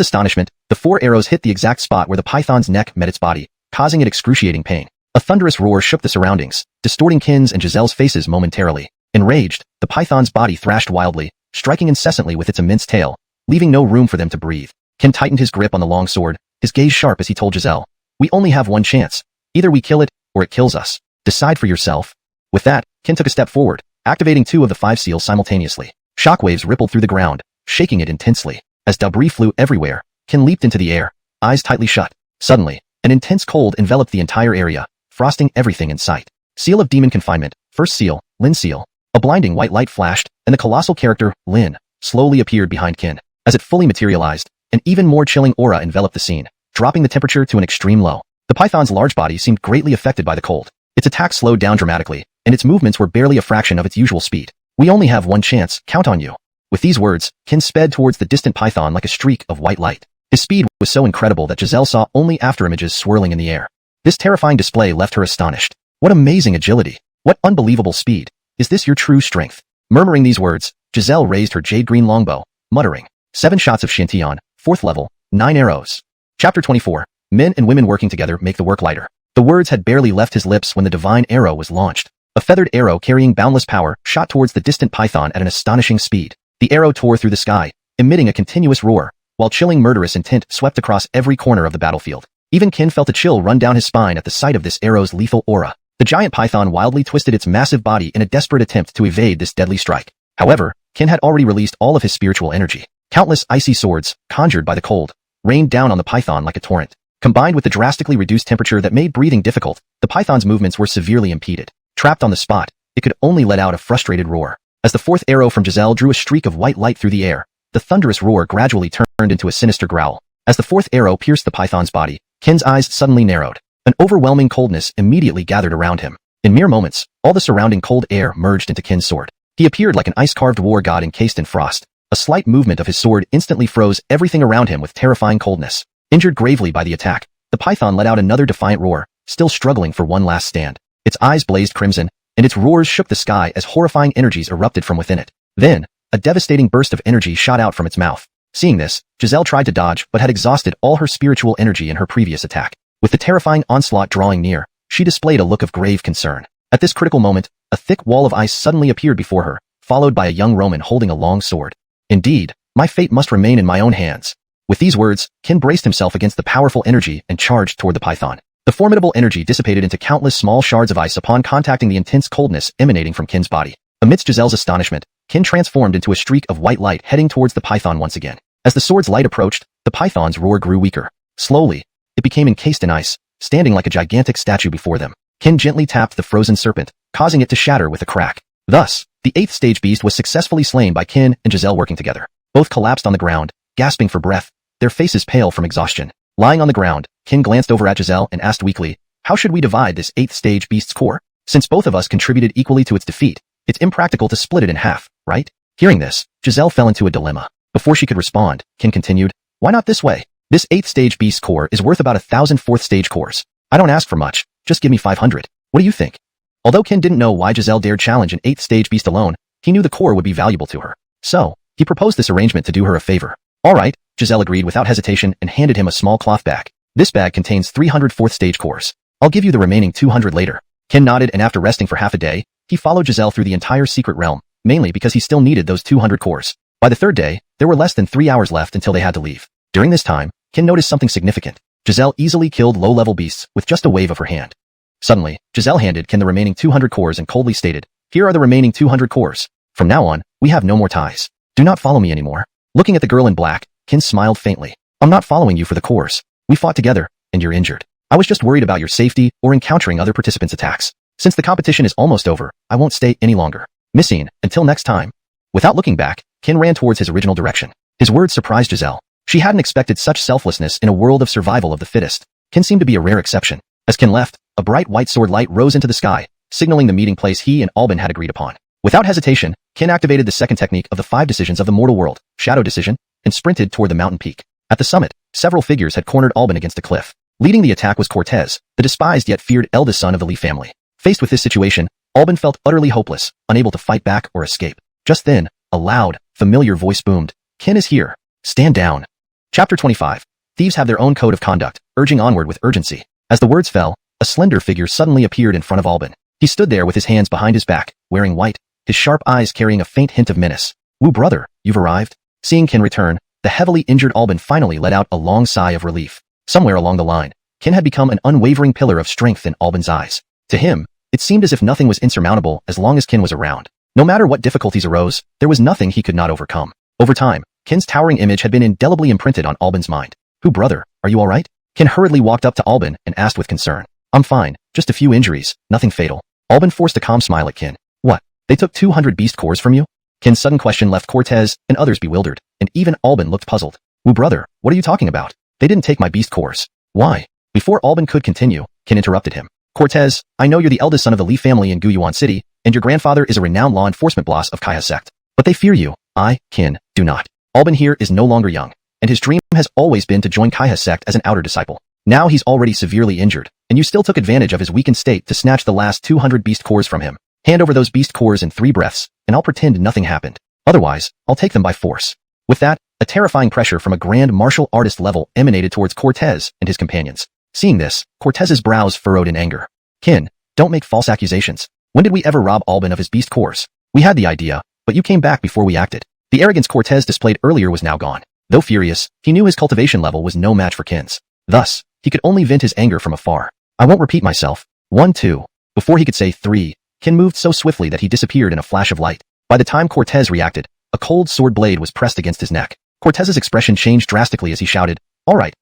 astonishment, the 4 arrows hit the exact spot where the python's neck met its body, causing it excruciating pain. A thunderous roar shook the surroundings, distorting Qin's and Giselle's faces momentarily. Enraged, the python's body thrashed wildly, striking incessantly with its immense tail, leaving no room for them to breathe. Ken tightened his grip on the long sword, his gaze sharp as he told Giselle, "We only have one chance. Either we kill it, or it kills us. Decide for yourself." With that, Ken took a step forward, activating 2 of the 5 seals simultaneously. Shockwaves rippled through the ground, shaking it intensely. As debris flew everywhere, Ken leaped into the air, eyes tightly shut. Suddenly, an intense cold enveloped the entire area, frosting everything in sight. Seal of Demon Confinement, first seal, Lin seal. A blinding white light flashed, and the colossal character, Lin, slowly appeared behind Ken. As it fully materialized, an even more chilling aura enveloped the scene, dropping the temperature to an extreme low. The python's large body seemed greatly affected by the cold. Its attack slowed down dramatically, and its movements were barely a fraction of its usual speed. "We only have one chance, count on you." With these words, Ken sped towards the distant python like a streak of white light. His speed was so incredible that Giselle saw only afterimages swirling in the air. This terrifying display left her astonished. What amazing agility! What unbelievable speed! Is this your true strength? Murmuring these words, Giselle raised her jade-green longbow, muttering, 7 shots of Shintian, 4th level, 9 arrows. Chapter 24. Men and women working together make the work lighter. The words had barely left his lips when the divine arrow was launched. A feathered arrow carrying boundless power shot towards the distant python at an astonishing speed. The arrow tore through the sky, emitting a continuous roar, while chilling murderous intent swept across every corner of the battlefield. Even Ken felt a chill run down his spine at the sight of this arrow's lethal aura. The giant python wildly twisted its massive body in a desperate attempt to evade this deadly strike. However, Ken had already released all of his spiritual energy. Countless icy swords, conjured by the cold, rained down on the python like a torrent. Combined with the drastically reduced temperature that made breathing difficult, the python's movements were severely impeded. Trapped on the spot, it could only let out a frustrated roar. As the 4th arrow from Giselle drew a streak of white light through the air, the thunderous roar gradually turned into a sinister growl. As the 4th arrow pierced the python's body, Ken's eyes suddenly narrowed. An overwhelming coldness immediately gathered around him. In mere moments, all the surrounding cold air merged into Ken's sword. He appeared like an ice-carved war god encased in frost. A slight movement of his sword instantly froze everything around him with terrifying coldness. Injured gravely by the attack, the python let out another defiant roar, still struggling for one last stand. Its eyes blazed crimson, and its roars shook the sky as horrifying energies erupted from within it. Then, a devastating burst of energy shot out from its mouth. Seeing this, Giselle tried to dodge but had exhausted all her spiritual energy in her previous attack. With the terrifying onslaught drawing near, she displayed a look of grave concern. At this critical moment, a thick wall of ice suddenly appeared before her, followed by a young Roman holding a long sword. "Indeed, my fate must remain in my own hands." With these words, Ken braced himself against the powerful energy and charged toward the python. The formidable energy dissipated into countless small shards of ice upon contacting the intense coldness emanating from Ken's body. Amidst Giselle's astonishment, Ken transformed into a streak of white light heading towards the python once again. As the sword's light approached, the python's roar grew weaker. Slowly, it became encased in ice, standing like a gigantic statue before them. Ken gently tapped the frozen serpent, causing it to shatter with a crack. Thus, the 8th stage beast was successfully slain by Ken and Giselle working together. Both collapsed on the ground, gasping for breath, their faces pale from exhaustion. Lying on the ground, Ken glanced over at Giselle and asked weakly, "How should we divide this 8th stage beast's core? Since both of us contributed equally to its defeat, it's impractical to split it in half, right?" Hearing this, Giselle fell into a dilemma. Before she could respond, Ken continued, "Why not this way? This 8th stage beast core is worth about 1,000 4th stage cores. I don't ask for much, just give me 500. What do you think?" Although Ken didn't know why Giselle dared challenge an 8th stage beast alone, he knew the core would be valuable to her. So, he proposed this arrangement to do her a favor. "All right," Giselle agreed without hesitation and handed him a small cloth bag. "This bag contains 300 4th stage cores. I'll give you the remaining 200 later." Ken nodded, and after resting for half a day, he followed Giselle through the entire secret realm, mainly because he still needed those 200 cores. By the 3rd day, there were less than 3 hours left until they had to leave. During this time, Ken noticed something significant. Giselle easily killed low-level beasts with just a wave of her hand. Suddenly, Giselle handed Ken the remaining 200 cores and coldly stated, "Here are the remaining 200 cores. From now on, we have no more ties. Do not follow me anymore." Looking at the girl in black, Ken smiled faintly. "I'm not following you for the cores. We fought together, and you're injured. I was just worried about your safety or encountering other participants' attacks. Since the competition is almost over, I won't stay any longer. Missing, until next time." Without looking back, Ken ran towards his original direction. His words surprised Giselle. She hadn't expected such selflessness in a world of survival of the fittest. Ken seemed to be a rare exception. As Ken left, a bright white sword light rose into the sky, signaling the meeting place he and Albin had agreed upon. Without hesitation, Ken activated the second technique of the 5 decisions of the mortal world, Shadow Decision, and sprinted toward the mountain peak. At the summit, several figures had cornered Albin against a cliff. Leading the attack was Cortez, the despised yet feared eldest son of the Lee family. Faced with this situation, Albin felt utterly hopeless, unable to fight back or escape. Just then, a loud, familiar voice boomed, "Ken is here. Stand down." Chapter 25. Thieves have their own code of conduct, urging onward with urgency. As the words fell, a slender figure suddenly appeared in front of Albin. He stood there with his hands behind his back, wearing white, his sharp eyes carrying a faint hint of menace. "Wu brother, you've arrived?" Seeing Ken return, the heavily injured Albin finally let out a long sigh of relief. Somewhere along the line, Kin had become an unwavering pillar of strength in Albin's eyes. To him, it seemed as if nothing was insurmountable as long as Kin was around. No matter what difficulties arose, there was nothing he could not overcome. Over time, Kin's towering image had been indelibly imprinted on Albin's mind. "Who, brother, are you alright?" Kin hurriedly walked up to Albin and asked with concern. "I'm fine, just a few injuries, nothing fatal." Albin forced a calm smile at Kin. "What? They took 200 beast cores from you?" Kin's sudden question left Cortez and others bewildered, and even Albin looked puzzled. "Wu, brother, what are you talking about? They didn't take my beast cores." "Why?" Before Albin could continue, Kin interrupted him. "Cortez, I know you're the eldest son of the Li family in Wu Yuan City, and your grandfather is a renowned law enforcement boss of Kaiha sect. But they fear you. I, Kin, do not. Albin here is no longer young, and his dream has always been to join Kaiha sect as an outer disciple. Now he's already severely injured, and you still took advantage of his weakened state to snatch the last 200 beast cores from him. Hand over those beast cores in 3 breaths, and I'll pretend nothing happened. Otherwise, I'll take them by force." With that, a terrifying pressure from a grand martial artist level emanated towards Cortez and his companions. Seeing this, Cortez's brows furrowed in anger. "Kin, don't make false accusations. When did we ever rob Albin of his beast cores? We had the idea, but you came back before we acted." The arrogance Cortez displayed earlier was now gone. Though furious, he knew his cultivation level was no match for Kin's. Thus, he could only vent his anger from afar. "I won't repeat myself. 1, 2. Before he could say 3, Kin moved so swiftly that he disappeared in a flash of light. By the time Cortez reacted, a cold sword blade was pressed against his neck. Cortez's expression changed drastically as he shouted, all right,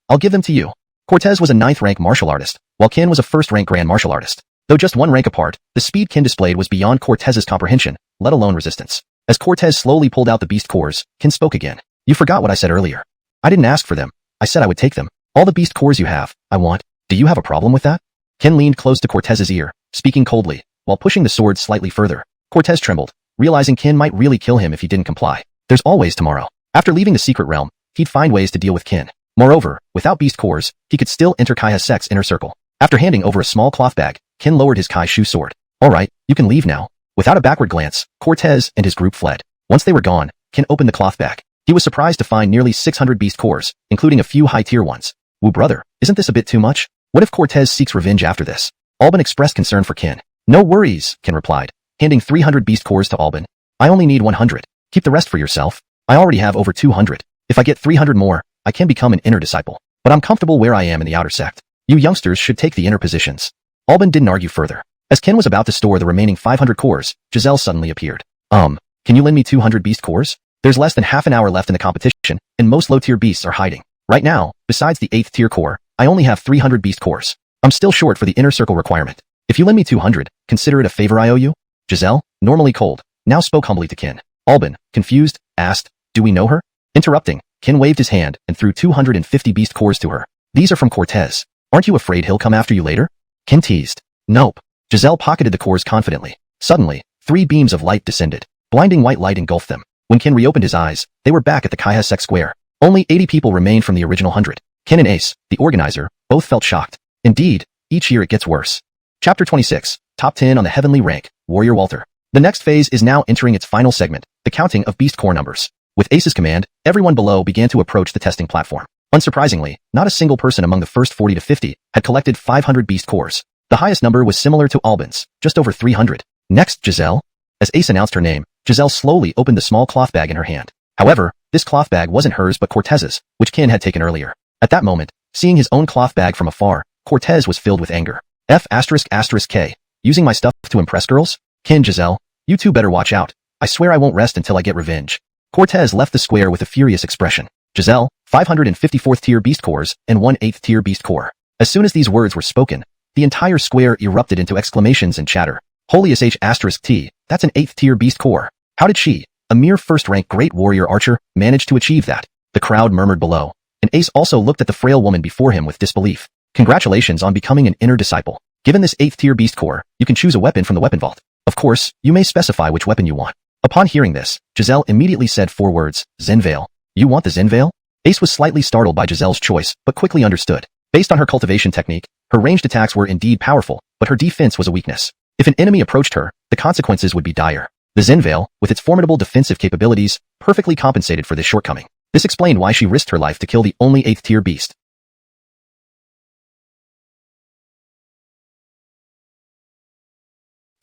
I'll give them to you." Cortez was a 9th rank martial artist, while Kin was a 1st rank grand martial artist. Though just 1 rank apart, the speed Kin displayed was beyond Cortez's comprehension, let alone resistance. As Cortez slowly pulled out the beast cores, Kin spoke again. "You forgot what I said earlier. I didn't ask for them. I said I would take them. All the beast cores you have, I want. Do you have a problem with that?" Kin leaned close to Cortez's ear, speaking coldly, while pushing the sword slightly further. Cortez trembled, realizing Kin might really kill him if he didn't comply. There's always tomorrow. After leaving the secret realm, he'd find ways to deal with Kin. Moreover, without beast cores, he could still enter Kaiha sect's inner circle. After handing over a small cloth bag, Kin lowered his Kai Shu sword. "All right, you can leave now." Without a backward glance, Cortez and his group fled. Once they were gone, Kin opened the cloth bag. He was surprised to find nearly 600 beast cores, including a few high-tier ones. "Wu, brother, isn't this a bit too much? What if Cortez seeks revenge after this?" Albin expressed concern for Kin. "No worries," Kin replied, handing 300 beast cores to Albin. "I only need 100. Keep the rest for yourself. I already have over 200. If I get 300 more, I can become an inner disciple. But I'm comfortable where I am in the outer sect. You youngsters should take the inner positions." Albin didn't argue further. As Kin was about to store the remaining 500 cores, Giselle suddenly appeared. Can you lend me 200 beast cores? There's less than half an hour left in the competition, and most low-tier beasts are hiding. Right now, besides the 8th tier core, I only have 300 beast cores. I'm still short for the inner circle requirement. If you lend me 200, consider it a favor I owe you." Giselle, normally cold, now spoke humbly to Kin. Albin, confused, asked, "Do we know her?" Interrupting, Kin waved his hand and threw 250 beast cores to her. "These are from Cortez. Aren't you afraid he'll come after you later?" Kin teased. "Nope." Giselle pocketed the cores confidently. Suddenly, 3 beams of light descended. Blinding white light engulfed them. When Kin reopened his eyes, they were back at the Kaiha sect square. Only 80 people remained from the original 100. Kin and Ace, the organizer, both felt shocked. Indeed, each year it gets worse. Chapter 26, Top 10 on the Heavenly Rank, Warrior Walter. The next phase is now entering its final segment, the counting of beast core numbers. With Ace's command, everyone below began to approach the testing platform. Unsurprisingly, not a single person among the first 40 to 50 had collected 500 beast cores. The highest number was similar to Albin's, just over 300. Next, Giselle. As Ace announced her name, Giselle slowly opened the small cloth bag in her hand. However, this cloth bag wasn't hers but Cortez's, which Kin had taken earlier. At that moment, seeing his own cloth bag from afar, Cortez was filled with anger. F***K. Using my stuff to impress girls? Kin, Giselle, you two better watch out. I swear I won't rest until I get revenge. Cortez left the square with a furious expression. Giselle, 554th tier beast cores and 1/8th tier beast core. As soon as these words were spoken, the entire square erupted into exclamations and chatter. Holy sh**T, that's an 8th tier beast core. How did she, a mere 1st rank great warrior archer, manage to achieve that? The crowd murmured below, and Ace also looked at the frail woman before him with disbelief. Congratulations on becoming an inner disciple. Given this 8th tier beast core, you can choose a weapon from the weapon vault. Of course, you may specify which weapon you want. Upon hearing this, Giselle immediately said 4 words, Zen Veil. You want the Zen Veil? Ace was slightly startled by Giselle's choice, but quickly understood. Based on her cultivation technique, her ranged attacks were indeed powerful, but her defense was a weakness. If an enemy approached her, the consequences would be dire. The Zen Veil, with its formidable defensive capabilities, perfectly compensated for this shortcoming. This explained why she risked her life to kill the only 8th tier beast.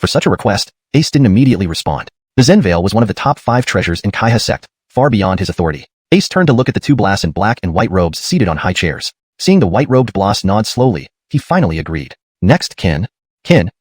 For such a request, Ace didn't immediately respond. The Zen Veil was one of the top 5 treasures in Kaiha sect, far beyond his authority. Ace turned to look at the two blasts in black and white robes seated on high chairs. Seeing the white-robed blast nod slowly, he finally agreed. Next, Ken,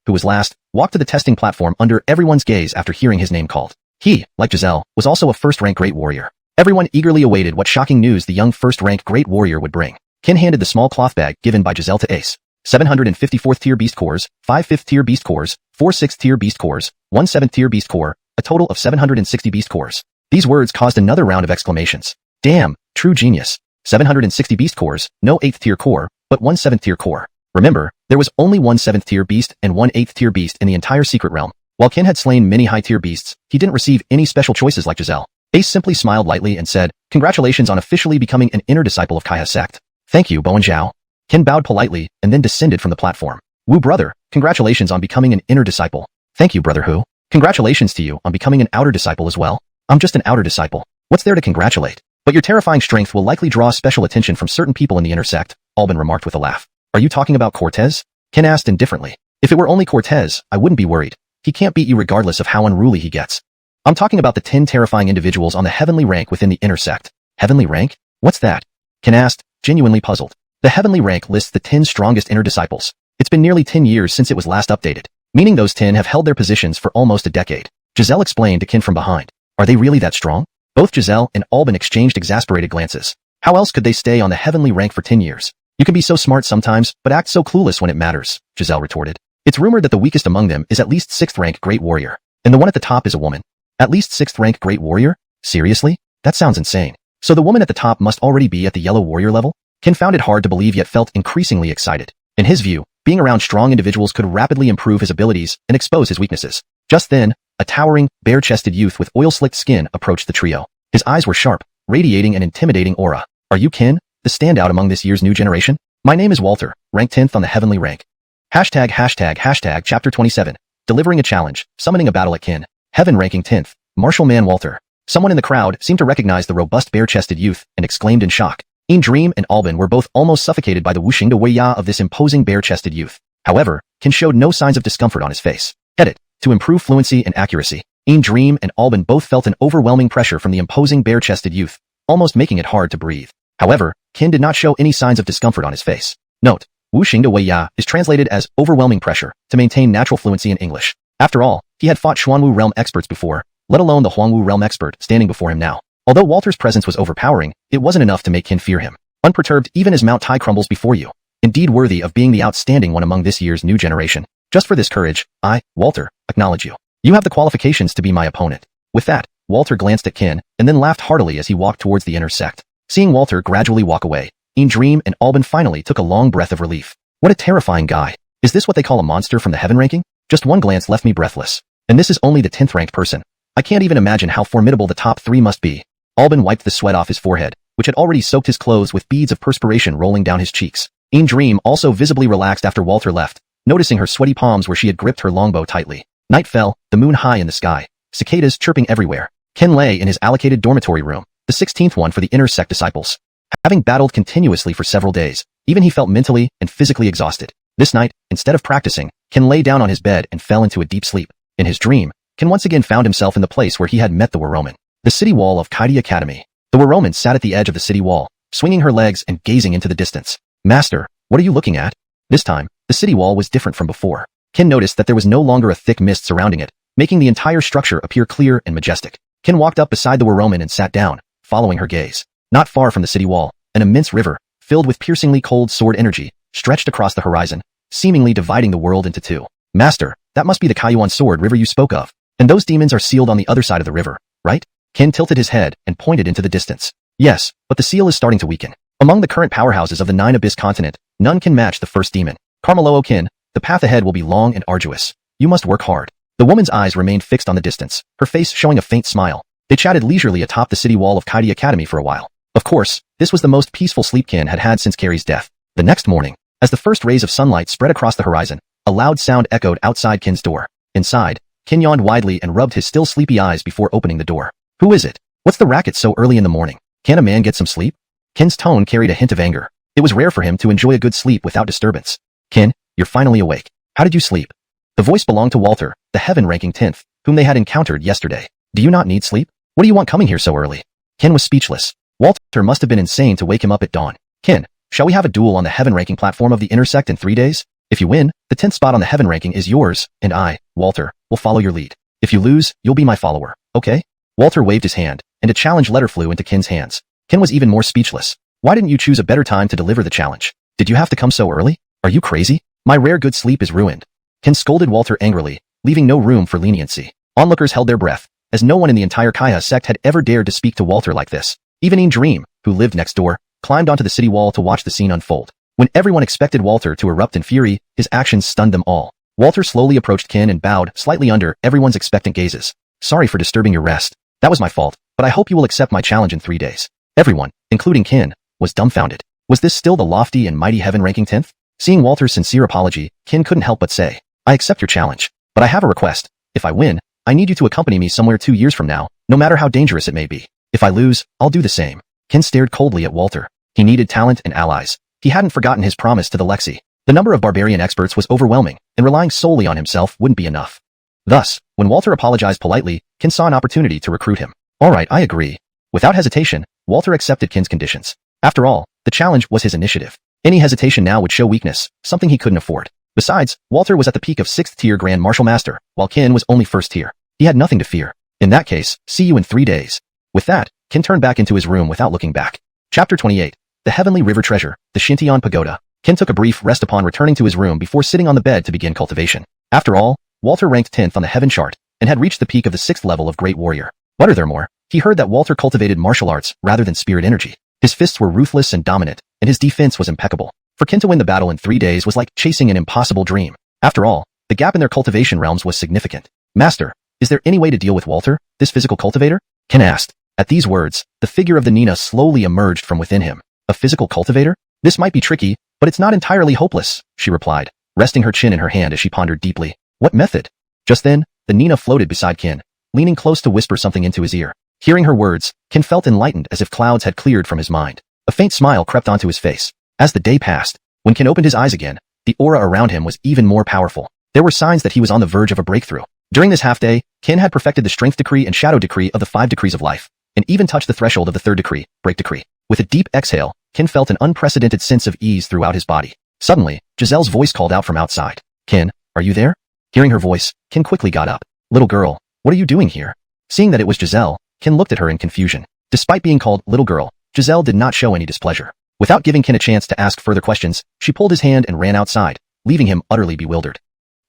who was last, walked to the testing platform under everyone's gaze after hearing his name called. He, like Giselle, was also a first-rank great warrior. Everyone eagerly awaited what shocking news the young first-rank great warrior would bring. Ken handed the small cloth bag given by Giselle to Ace. 754th tier beast cores, 5 5th tier beast cores, 4 6th tier beast cores, 1 7th tier beast core, a total of 760 beast cores. These words caused another round of exclamations. Damn, true genius. 760 beast cores, no 8th tier core, but 1 7th tier core. Remember, there was only 1 7th tier beast and 1 8th tier beast in the entire secret realm. While Ken had slain many high tier beasts, he didn't receive any special choices like Giselle. Ace simply smiled lightly and said, "Congratulations on officially becoming an inner disciple of Kaiha sect." "Thank you, Bowen Zhao." Ken bowed politely and then descended from the platform. "Wu brother, congratulations on becoming an inner disciple." "Thank you, brother Hu. Congratulations to you on becoming an outer disciple as well." "I'm just an outer disciple. What's there to congratulate? But your terrifying strength will likely draw special attention from certain people in the inner sect," Albin remarked with a laugh. "Are you talking about Cortez?" Ken asked indifferently. "If it were only Cortez, I wouldn't be worried. He can't beat you regardless of how unruly he gets. I'm talking about the 10 terrifying individuals on the heavenly rank within the inner sect." "Heavenly rank? What's that?" Ken asked, genuinely puzzled. The heavenly rank lists the 10 strongest inner disciples. It's been nearly 10 years since it was last updated, meaning those 10 have held their positions for almost a decade. Giselle explained to Ken from behind. "Are they really that strong?" Both Giselle and Albin exchanged exasperated glances. How else could they stay on the heavenly rank for 10 years? "You can be so smart sometimes, but act so clueless when it matters," Giselle retorted. "It's rumored that the weakest among them is at least 6th rank great warrior, and the one at the top is a woman." "At least 6th rank great warrior? Seriously? That sounds insane. So the woman at the top must already be at the yellow warrior level?" Ken found it hard to believe yet felt increasingly excited. In his view, being around strong individuals could rapidly improve his abilities and expose his weaknesses. Just then, a towering, bare-chested youth with oil-slicked skin approached the trio. His eyes were sharp, radiating an intimidating aura. "Are you Ken, the standout among this year's new generation?" "My name is Walter, ranked 10th on the heavenly rank." ####Chapter 27. Delivering a challenge, summoning a battle at Ken. Heaven ranking 10th, Martial Man Walter. Someone in the crowd seemed to recognize the robust bare-chested youth and exclaimed in shock. Dream and Albin were both almost suffocated by the whooshing weiya of this imposing bare-chested youth. However, Ken showed no signs of discomfort on his face. Edit. To improve fluency and accuracy. Dream and Albin both felt an overwhelming pressure from the imposing bare-chested youth, almost making it hard to breathe. However, Ken did not show any signs of discomfort on his face. Note: Wuxing de Weiya is translated as overwhelming pressure to maintain natural fluency in English. After all, he had fought Xuanwu realm experts before, let alone the Huangwu realm expert standing before him now. Although Walter's presence was overpowering, it wasn't enough to make Ken fear him. Unperturbed even as Mount Tai crumbles before you. Indeed worthy of being the outstanding one among this year's new generation. Just for this courage, I, Walter, acknowledge you. You have the qualifications to be my opponent. With that, Walter glanced at Ken and then laughed heartily as he walked towards the inner sect. Seeing Walter gradually walk away, Dream and Albin finally took a long breath of relief. What a terrifying guy. Is this what they call a monster from the heaven ranking? Just one glance left me breathless. And this is only the 10th ranked person. I can't even imagine how formidable the top 3 must be. Albin wiped the sweat off his forehead, which had already soaked his clothes with beads of perspiration rolling down his cheeks. Dream also visibly relaxed after Walter left, noticing her sweaty palms where she had gripped her longbow tightly. Night fell, the moon high in the sky, cicadas chirping everywhere. Ken lay in his allocated dormitory room, the 16th one for the inner sect disciples. Having battled continuously for several days, even he felt mentally and physically exhausted. This night, instead of practicing, Ken lay down on his bed and fell into a deep sleep. In his dream, Ken once again found himself in the place where he had met the Waroman. The city wall of Kaidi Academy. The Waroman sat at the edge of the city wall, swinging her legs and gazing into the distance. "Master, what are you looking at?" This time, the city wall was different from before. Ken noticed that there was no longer a thick mist surrounding it, making the entire structure appear clear and majestic. Ken walked up beside the Waroman and sat down, following her gaze. Not far from the city wall, an immense river, filled with piercingly cold sword energy, stretched across the horizon, seemingly dividing the world into two. "Master, that must be the Kaiyuan sword river you spoke of. And those demons are sealed on the other side of the river, right?" Ken tilted his head and pointed into the distance. "Yes, but the seal is starting to weaken. Among the current powerhouses of the 9 Abyss continent, none can match the first demon. Carmelo Ken, the path ahead will be long and arduous. You must work hard." The woman's eyes remained fixed on the distance, her face showing a faint smile. They chatted leisurely atop the city wall of Kaidi Academy for a while. Of course, this was the most peaceful sleep Ken had had since Carrie's death. The next morning, as the first rays of sunlight spread across the horizon, a loud sound echoed outside Ken's door. Inside, Ken yawned widely and rubbed his still sleepy eyes before opening the door. "Who is it? What's the racket so early in the morning? Can a man get some sleep?" Ken's tone carried a hint of anger. It was rare for him to enjoy a good sleep without disturbance. "Ken, you're finally awake. How did you sleep?" The voice belonged to Walter, the heaven ranking 10th, whom they had encountered yesterday. "Do you not need sleep? What do you want coming here so early?" Ken was speechless. Walter must have been insane to wake him up at dawn. Kin, shall we have a duel on the heaven ranking platform of the intersect in 3 days? If you win, the 10th spot on the heaven ranking is yours, and I, Walter, will follow your lead. If you lose, you'll be my follower, okay? Walter waved his hand, and a challenge letter flew into Kin's hands. Kin was even more speechless. Why didn't you choose a better time to deliver the challenge? Did you have to come so early? Are you crazy? My rare good sleep is ruined. Kin scolded Walter angrily, leaving no room for leniency. Onlookers held their breath, as no one in the entire Kaya sect had ever dared to speak to Walter like this. Even Dream, who lived next door, climbed onto the city wall to watch the scene unfold. When everyone expected Walter to erupt in fury, his actions stunned them all. Walter slowly approached Kin and bowed slightly under everyone's expectant gazes. Sorry for disturbing your rest. That was my fault, but I hope you will accept my challenge in 3 days. Everyone, including Kin, was dumbfounded. Was this still the lofty and mighty heaven-ranking 10th? Seeing Walter's sincere apology, Kin couldn't help but say, I accept your challenge, but I have a request. If I win, I need you to accompany me somewhere 2 years from now, no matter how dangerous it may be. If I lose, I'll do the same. Kin stared coldly at Walter. He needed talent and allies. He hadn't forgotten his promise to the Lexi. The number of barbarian experts was overwhelming, and relying solely on himself wouldn't be enough. Thus, when Walter apologized politely, Kin saw an opportunity to recruit him. All right, I agree. Without hesitation, Walter accepted Kin's conditions. After all, the challenge was his initiative. Any hesitation now would show weakness, something he couldn't afford. Besides, Walter was at the peak of 6th tier Grand Martial Master, while Kin was only 1st tier. He had nothing to fear. In that case, see you in 3 days. With that, Kin turned back into his room without looking back. Chapter 28. The Heavenly River Treasure, the Shintian Pagoda. Kin took a brief rest upon returning to his room before sitting on the bed to begin cultivation. After all, Walter ranked 10th on the heaven chart, and had reached the peak of the 6th level of Great Warrior. Furthermore, he heard that Walter cultivated martial arts rather than spirit energy. His fists were ruthless and dominant, and his defense was impeccable. For Kin to win the battle in 3 days was like chasing an impossible dream. After all, the gap in their cultivation realms was significant. Master, is there any way to deal with Walter, this physical cultivator? Kin asked. At these words, the figure of the Nina slowly emerged from within him. A physical cultivator? This might be tricky, but it's not entirely hopeless, she replied, resting her chin in her hand as she pondered deeply. What method? Just then, the Nina floated beside Kin, leaning close to whisper something into his ear. Hearing her words, Kin felt enlightened as if clouds had cleared from his mind. A faint smile crept onto his face. As the day passed, when Kin opened his eyes again, the aura around him was even more powerful. There were signs that he was on the verge of a breakthrough. During this half-day, Kin had perfected the Strength Decree and Shadow Decree of the 5 Decrees of Life, and even touched the threshold of the 3rd Decree, Break Decree. With a deep exhale, Kin felt an unprecedented sense of ease throughout his body. Suddenly, Giselle's voice called out from outside. Kin, are you there? Hearing her voice, Kin quickly got up. Little girl, what are you doing here? Seeing that it was Giselle, Kin looked at her in confusion. Despite being called little girl, Giselle did not show any displeasure. Without giving Kin a chance to ask further questions, she pulled his hand and ran outside, leaving him utterly bewildered.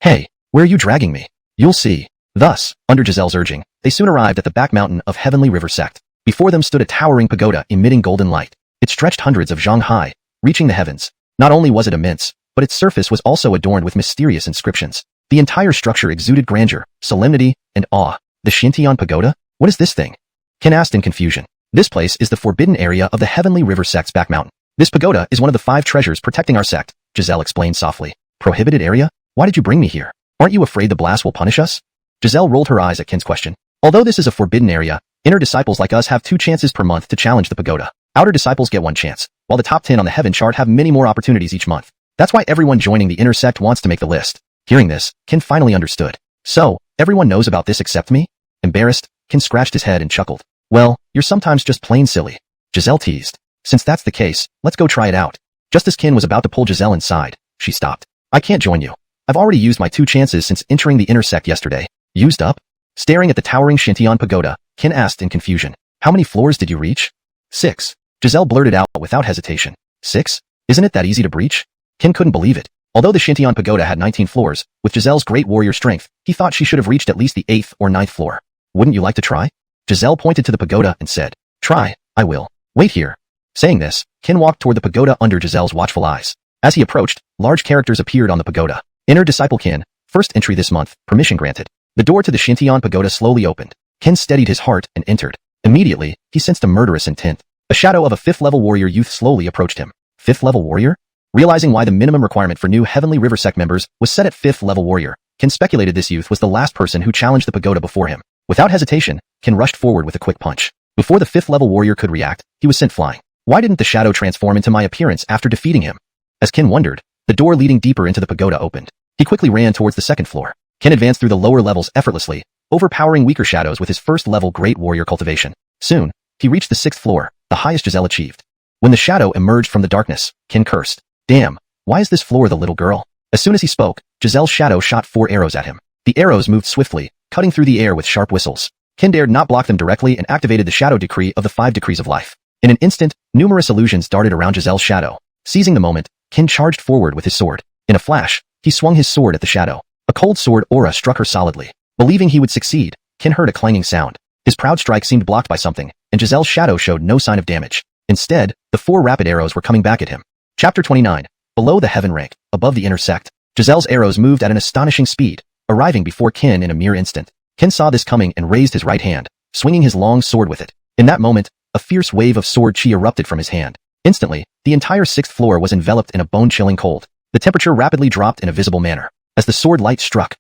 Hey, where are you dragging me? You'll see. Thus, under Giselle's urging, they soon arrived at the back mountain of Heavenly River Sect. Before them stood a towering pagoda emitting golden light. It stretched hundreds of zhang high, reaching the heavens. Not only was it immense, but its surface was also adorned with mysterious inscriptions. The entire structure exuded grandeur, solemnity, and awe. The Shintian Pagoda? What is this thing? Kin asked in confusion. This place is the forbidden area of the Heavenly River Sect's back mountain. This pagoda is one of the 5 treasures protecting our sect, Giselle explained softly. Prohibited area? Why did you bring me here? Aren't you afraid the blast will punish us? Giselle rolled her eyes at Kin's question. Although this is a forbidden area, inner disciples like us have 2 chances per month to challenge the pagoda. Outer disciples get 1 chance, while the top 10 on the heaven chart have many more opportunities each month. That's why everyone joining the inner sect wants to make the list. Hearing this, Kin finally understood. So, everyone knows about this except me? Embarrassed, Kin scratched his head and chuckled. Well, you're sometimes just plain silly. Giselle teased. Since that's the case, let's go try it out. Just as Kin was about to pull Giselle inside, she stopped. I can't join you. I've already used my 2 chances since entering the inner sect yesterday. Used up? Staring at the towering Shintian Pagoda, Kin asked in confusion. How many floors did you reach? 6. Giselle blurted out without hesitation. 6? Isn't it that easy to breach? Kin couldn't believe it. Although the Shintian Pagoda had 19 floors, with Giselle's great warrior strength, he thought she should have reached at least the 8th or 9th floor. Wouldn't you like to try? Giselle pointed to the pagoda and said, Try, I will. Wait here. Saying this, Kin walked toward the pagoda under Giselle's watchful eyes. As he approached, large characters appeared on the pagoda. Inner Disciple Kin, first entry this month, permission granted. The door to the Shintian Pagoda slowly opened. Kin steadied his heart and entered. Immediately, he sensed a murderous intent. A shadow of a 5th level warrior youth slowly approached him. 5th level warrior? Realizing why the minimum requirement for new Heavenly River Sect members was set at 5th level warrior, Kin speculated this youth was the last person who challenged the pagoda before him. Without hesitation, Kin rushed forward with a quick punch. Before the 5th level warrior could react, he was sent flying. Why didn't the shadow transform into my appearance after defeating him? As Kin wondered, the door leading deeper into the pagoda opened. He quickly ran towards the 2nd floor. Kin advanced through the lower levels effortlessly, overpowering weaker shadows with his 1st level great warrior cultivation. Soon, he reached the 6th floor, the highest Giselle achieved. When the shadow emerged from the darkness, Qin cursed. Damn, why is this floor the little girl? As soon as he spoke, Giselle's shadow shot 4 arrows at him. The arrows moved swiftly, cutting through the air with sharp whistles. Qin dared not block them directly and activated the shadow decree of the 5 decrees of life. In an instant, numerous illusions darted around Giselle's shadow. Seizing the moment, Qin charged forward with his sword. In a flash, he swung his sword at the shadow. A cold sword aura struck her solidly. Believing he would succeed, Qin heard a clanging sound. His proud strike seemed blocked by something, and Giselle's shadow showed no sign of damage. Instead, the 4 rapid arrows were coming back at him. Chapter 29. Below the heaven rank, above the intersect, Giselle's arrows moved at an astonishing speed, arriving before Qin in a mere instant. Qin saw this coming and raised his right hand, swinging his long sword with it. In that moment, a fierce wave of sword chi erupted from his hand. Instantly, the entire 6th floor was enveloped in a bone-chilling cold. The temperature rapidly dropped in a visible manner. As the sword light struck,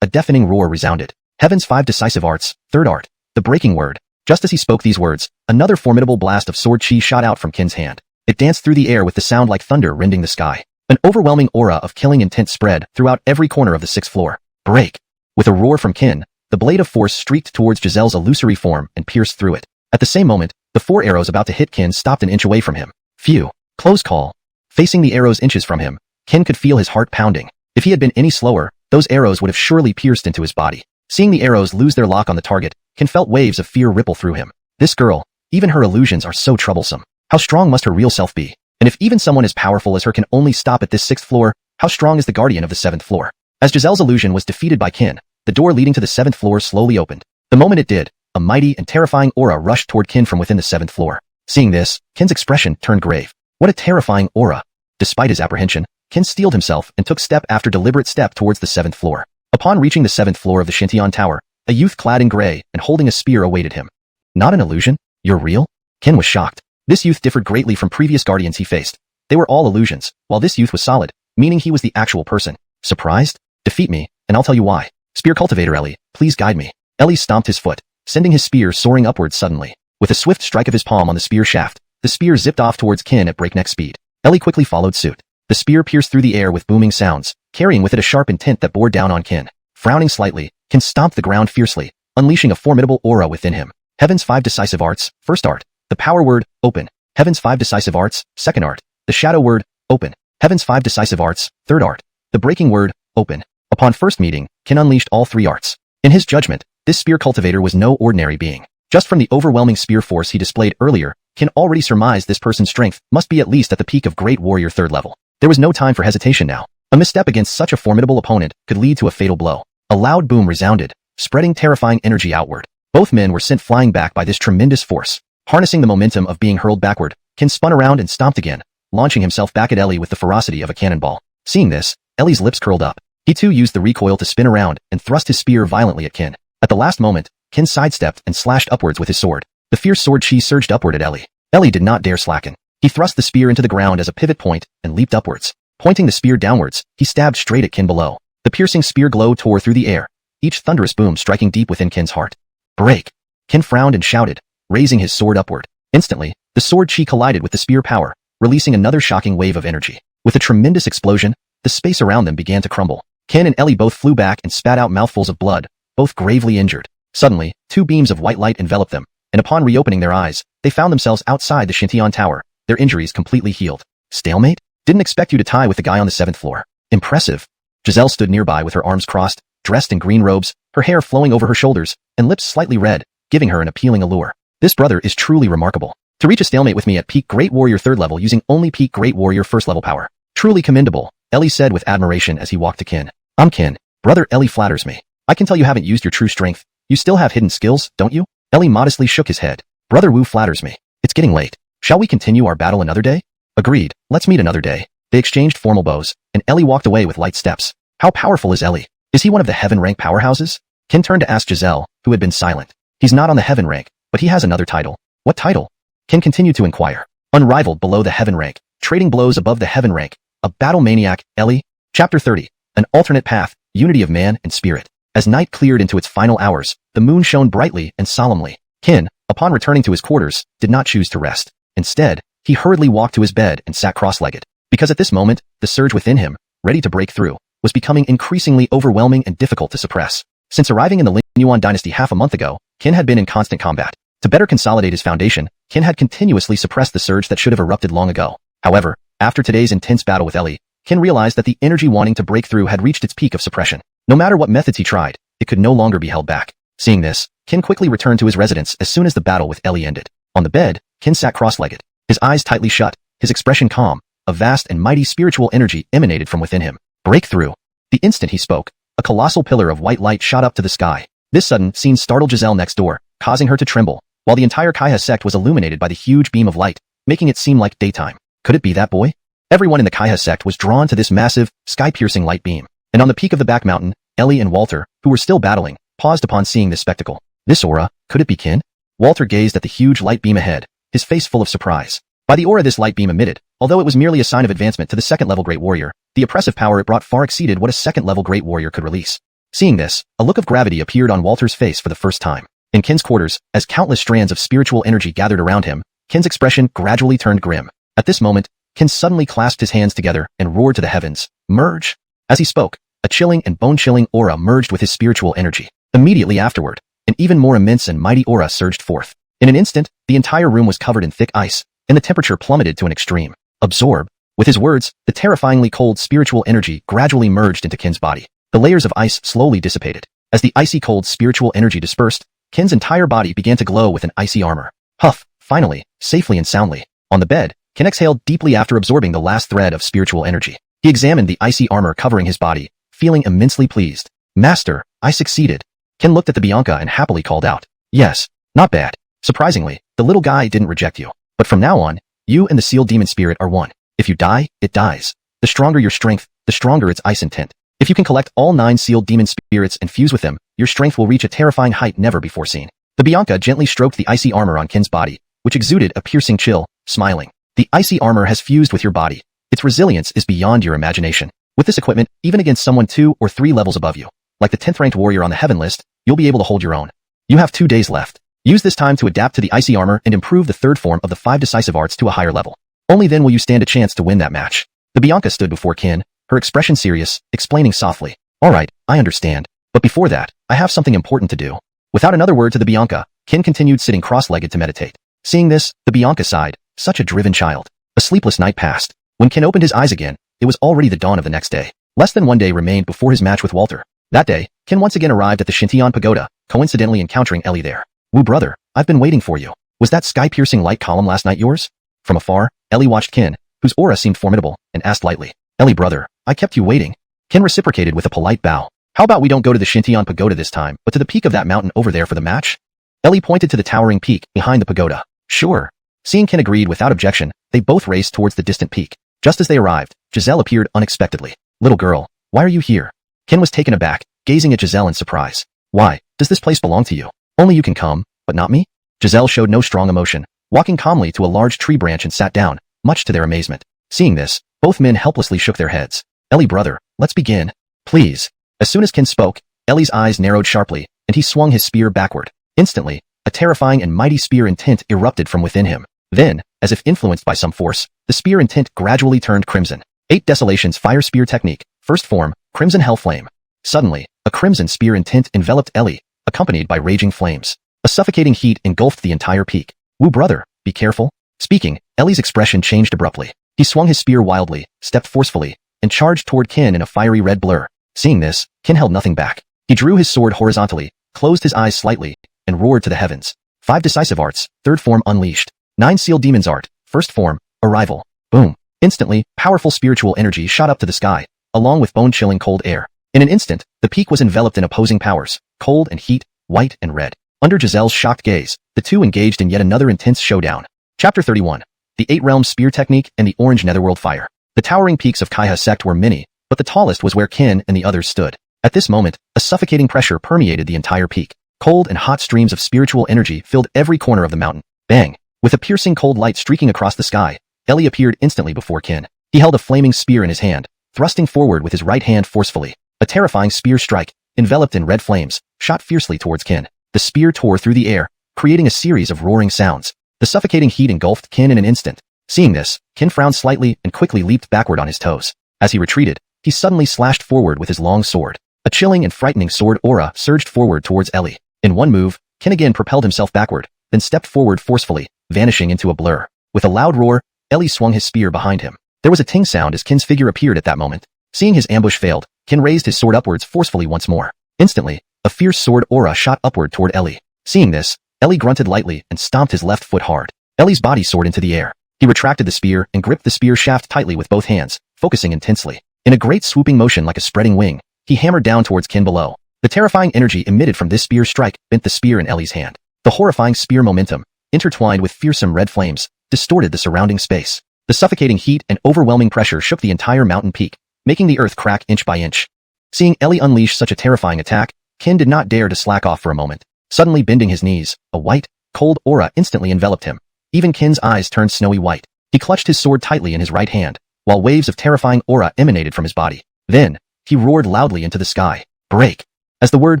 a deafening roar resounded. Heaven's 5 decisive arts, 3rd art, the breaking word. Just as he spoke these words, another formidable blast of sword chi shot out from Qin's hand. It danced through the air with the sound like thunder rending the sky. An overwhelming aura of killing intent spread throughout every corner of the 6th floor. Break! With a roar from Qin, the blade of force streaked towards Giselle's illusory form and pierced through it. At the same moment, the 4 arrows about to hit Qin stopped an inch away from him. Phew! Close call. Facing the arrows inches from him, Qin could feel his heart pounding. If he had been any slower, those arrows would have surely pierced into his body. Seeing the arrows lose their lock on the target, Qin felt waves of fear ripple through him. This girl, even her illusions are so troublesome. How strong must her real self be? And if even someone as powerful as her can only stop at this 6th floor, how strong is the guardian of the 7th floor? As Giselle's illusion was defeated by Qin, the door leading to the 7th floor slowly opened. The moment it did, a mighty and terrifying aura rushed toward Qin from within the 7th floor. Seeing this, Qin's expression turned grave. What a terrifying aura! Despite his apprehension, Qin steeled himself and took step after deliberate step towards the 7th floor. Upon reaching the 7th floor of the Xintian Tower, a youth clad in gray and holding a spear awaited him. Not an illusion? You're real? Qin was shocked. This youth differed greatly from previous guardians he faced. They were all illusions, while this youth was solid, meaning he was the actual person. Surprised? Defeat me, and I'll tell you why. Spear cultivator Ellie, please guide me. Ellie stomped his foot, sending his spear soaring upwards suddenly. With a swift strike of his palm on the spear shaft, the spear zipped off towards Qin at breakneck speed. Ellie quickly followed suit. The spear pierced through the air with booming sounds, carrying with it a sharp intent that bore down on Qin. Frowning slightly, Qin stomped the ground fiercely, unleashing a formidable aura within him. Heaven's 5 decisive arts, 1st art, the power word, open. Heaven's 5 decisive arts, 2nd art, the shadow word, open. Heaven's 5 decisive arts, 3rd art, the breaking word, open. Upon first meeting, Qin unleashed all 3 arts. In his judgment, this spear cultivator was no ordinary being. Just from the overwhelming spear force he displayed earlier, Qin already surmised this person's strength must be at least at the peak of Great Warrior 3rd level. There was no time for hesitation now. A misstep against such a formidable opponent could lead to a fatal blow. A loud boom resounded, spreading terrifying energy outward. Both men were sent flying back by this tremendous force. Harnessing the momentum of being hurled backward, Qin spun around and stomped again, launching himself back at Ellie with the ferocity of a cannonball. Seeing this, Ellie's lips curled up. He too used the recoil to spin around and thrust his spear violently at Qin. At the last moment, Qin sidestepped and slashed upwards with his sword. The fierce sword chi surged upward at Ellie. Ellie did not dare slacken. He thrust the spear into the ground as a pivot point and leaped upwards. Pointing the spear downwards, he stabbed straight at Qin below. The piercing spear glow tore through the air, each thunderous boom striking deep within Qin's heart. Break! Qin frowned and shouted, raising his sword upward. Instantly, the sword chi collided with the spear power, releasing another shocking wave of energy. With a tremendous explosion, the space around them began to crumble. Qin and Ellie both flew back and spat out mouthfuls of blood, both gravely injured. Suddenly, 2 beams of white light enveloped them, and upon reopening their eyes, they found themselves outside the Xintian Tower, their injuries completely healed. Stalemate? Didn't expect you to tie with the guy on the 7th floor. Impressive. Giselle stood nearby with her arms crossed, dressed in green robes, her hair flowing over her shoulders, and lips slightly red, giving her an appealing allure. This brother is truly remarkable. To reach a stalemate with me at peak Great Warrior 3rd level using only peak Great Warrior 1st level power. Truly commendable, Ellie said with admiration as he walked to Qin. I'm Qin. Brother Ellie flatters me. I can tell you haven't used your true strength. You still have hidden skills, don't you? Ellie modestly shook his head. Brother Wu flatters me. It's getting late. Shall we continue our battle another day? Agreed. Let's meet another day. They exchanged formal bows, and Ellie walked away with light steps. How powerful is Ellie? Is he one of the heaven rank powerhouses? Qin turned to ask Giselle, who had been silent. He's not on the heaven rank, but he has another title. What title? Qin continued to inquire. Unrivaled below the heaven rank, trading blows above the heaven rank, a battle maniac, Ellie. Chapter 30. An alternate path, unity of man and spirit. As night cleared into its final hours, the moon shone brightly and solemnly. Qin, upon returning to his quarters, did not choose to rest. Instead, he hurriedly walked to his bed and sat cross-legged. Because at this moment, the surge within him, ready to break through, was becoming increasingly overwhelming and difficult to suppress. Since arriving in the Wu Yuan dynasty half a month ago, Qin had been in constant combat. To better consolidate his foundation, Qin had continuously suppressed the surge that should have erupted long ago. However, after today's intense battle with Ellie, Qin realized that the energy wanting to break through had reached its peak of suppression. No matter what methods he tried, it could no longer be held back. Seeing this, Qin quickly returned to his residence as soon as the battle with Ellie ended. On the bed, Qin sat cross-legged, his eyes tightly shut, his expression calm. A vast and mighty spiritual energy emanated from within him. Breakthrough. The instant he spoke, a colossal pillar of white light shot up to the sky. This sudden scene startled Giselle next door, causing her to tremble, while the entire Kaiha sect was illuminated by the huge beam of light, making it seem like daytime. Could it be that boy? Everyone in the Kaiha sect was drawn to this massive, sky-piercing light beam. And on the peak of the back mountain, Ellie and Walter, who were still battling, paused upon seeing this spectacle. This aura, could it be Qin? Walter gazed at the huge light beam ahead, his face full of surprise. By the aura this light beam emitted, although it was merely a sign of advancement to the second-level Great Warrior, the oppressive power it brought far exceeded what a second-level Great Warrior could release. Seeing this, a look of gravity appeared on Walter's face for the first time. In Qin's quarters, as countless strands of spiritual energy gathered around him, Qin's expression gradually turned grim. At this moment, Qin suddenly clasped his hands together and roared to the heavens, "Merge!" As he spoke, a chilling and bone-chilling aura merged with his spiritual energy. Immediately afterward, an even more immense and mighty aura surged forth. In an instant, the entire room was covered in thick ice, and the temperature plummeted to an extreme. Absorb. With his words, the terrifyingly cold spiritual energy gradually merged into Qin's body. The layers of ice slowly dissipated. As the icy cold spiritual energy dispersed, Qin's entire body began to glow with an icy armor. Huff, finally, safely and soundly. On the bed, Qin exhaled deeply after absorbing the last thread of spiritual energy. He examined the icy armor covering his body, feeling immensely pleased. Master, I succeeded. Qin looked at the Bianca and happily called out, "Yes, not bad." Surprisingly, the little guy didn't reject you. But from now on, you and the sealed demon spirit are one. If you die, it dies. The stronger your strength, the stronger its ice intent. If you can collect all 9 sealed demon spirits and fuse with them, your strength will reach a terrifying height never before seen. The Bianca gently stroked the icy armor on Qin's body, which exuded a piercing chill, smiling. The icy armor has fused with your body. Its resilience is beyond your imagination. With this equipment, even against someone 2 or 3 levels above you, like the 10th ranked warrior on the heaven list, you'll be able to hold your own. You have 2 days left. Use this time to adapt to the icy armor and improve the third form of the 5 decisive arts to a higher level. Only then will you stand a chance to win that match. The Bianca stood before Qin, her expression serious, explaining softly, "Alright, I understand. But before that, I have something important to do." Without another word to the Bianca, Qin continued sitting cross-legged to meditate. Seeing this, the Bianca sighed, such a driven child. A sleepless night passed. When Qin opened his eyes again, it was already the dawn of the next day. Less than 1 day remained before his match with Walter. That day, Qin once again arrived at the Shintian Pagoda, coincidentally encountering Ellie there. "Wu brother, I've been waiting for you. Was that sky-piercing light column last night yours?" From afar, Ellie watched Qin, whose aura seemed formidable, and asked lightly, "Ellie brother, I kept you waiting." Qin reciprocated with a polite bow. "How about we don't go to the Shintian Pagoda this time, but to the peak of that mountain over there for the match?" Ellie pointed to the towering peak behind the pagoda. "Sure." Seeing Qin agreed without objection, they both raced towards the distant peak. Just as they arrived, Giselle appeared unexpectedly. "Little girl, why are you here?" Qin was taken aback, gazing at Giselle in surprise. "Why, does this place belong to you? Only you can come, but not me?" Giselle showed no strong emotion, walking calmly to a large tree branch and sat down, much to their amazement. Seeing this, both men helplessly shook their heads. "Ellie brother, let's begin. Please." As soon as Qin spoke, Ellie's eyes narrowed sharply, and he swung his spear backward. Instantly, a terrifying and mighty spear intent erupted from within him. Then, as if influenced by some force, the spear intent gradually turned crimson. 8 Desolations Fire Spear Technique, first form, Crimson Hell Flame. Suddenly, a crimson spear intent enveloped Ellie, accompanied by raging flames. A suffocating heat engulfed the entire peak. "Wu brother, be careful." Speaking, Ellie's expression changed abruptly. He swung his spear wildly, stepped forcefully, and charged toward Qin in a fiery red blur. Seeing this, Qin held nothing back. He drew his sword horizontally, closed his eyes slightly, and roared to the heavens. 5 Decisive Arts, third form unleashed. 9 Sealed Demons Art, first form, arrival. Boom. Instantly, powerful spiritual energy shot up to the sky, along with bone-chilling cold air. In an instant, the peak was enveloped in opposing powers, cold and heat, white and red. Under Giselle's shocked gaze, the two engaged in yet another intense showdown. Chapter 31. The 8 Realms Spear Technique and the Orange Netherworld Fire. The towering peaks of Kaiha sect were many, but the tallest was where Qin and the others stood. At this moment, a suffocating pressure permeated the entire peak. Cold and hot streams of spiritual energy filled every corner of the mountain. Bang! With a piercing cold light streaking across the sky, Ellie appeared instantly before Qin. He held a flaming spear in his hand, thrusting forward with his right hand forcefully. A terrifying spear strike, enveloped in red flames, shot fiercely towards Qin. The spear tore through the air, creating a series of roaring sounds. The suffocating heat engulfed Qin in an instant. Seeing this, Qin frowned slightly and quickly leaped backward on his toes. As he retreated, he suddenly slashed forward with his long sword. A chilling and frightening sword aura surged forward towards Ellie. In one move, Kin again propelled himself backward, then stepped forward forcefully, vanishing into a blur. With a loud roar, Ellie swung his spear behind him. There was a ting sound as Kin's figure appeared at that moment. Seeing his ambush failed, Kin raised his sword upwards forcefully once more. Instantly, a fierce sword aura shot upward toward Ellie. Seeing this, Ellie grunted lightly and stomped his left foot hard. Ellie's body soared into the air. He retracted the spear and gripped the spear shaft tightly with both hands, focusing intensely. In a great swooping motion like a spreading wing, he hammered down towards Kin below. The terrifying energy emitted from this spear strike bent the spear in Ellie's hand. The horrifying spear momentum, intertwined with fearsome red flames, distorted the surrounding space. The suffocating heat and overwhelming pressure shook the entire mountain peak, making the earth crack inch by inch. Seeing Ellie unleash such a terrifying attack, Kin did not dare to slack off for a moment. Suddenly bending his knees, a white, cold aura instantly enveloped him. Even Kin's eyes turned snowy white. He clutched his sword tightly in his right hand, while waves of terrifying aura emanated from his body. Then, he roared loudly into the sky. Break! As the word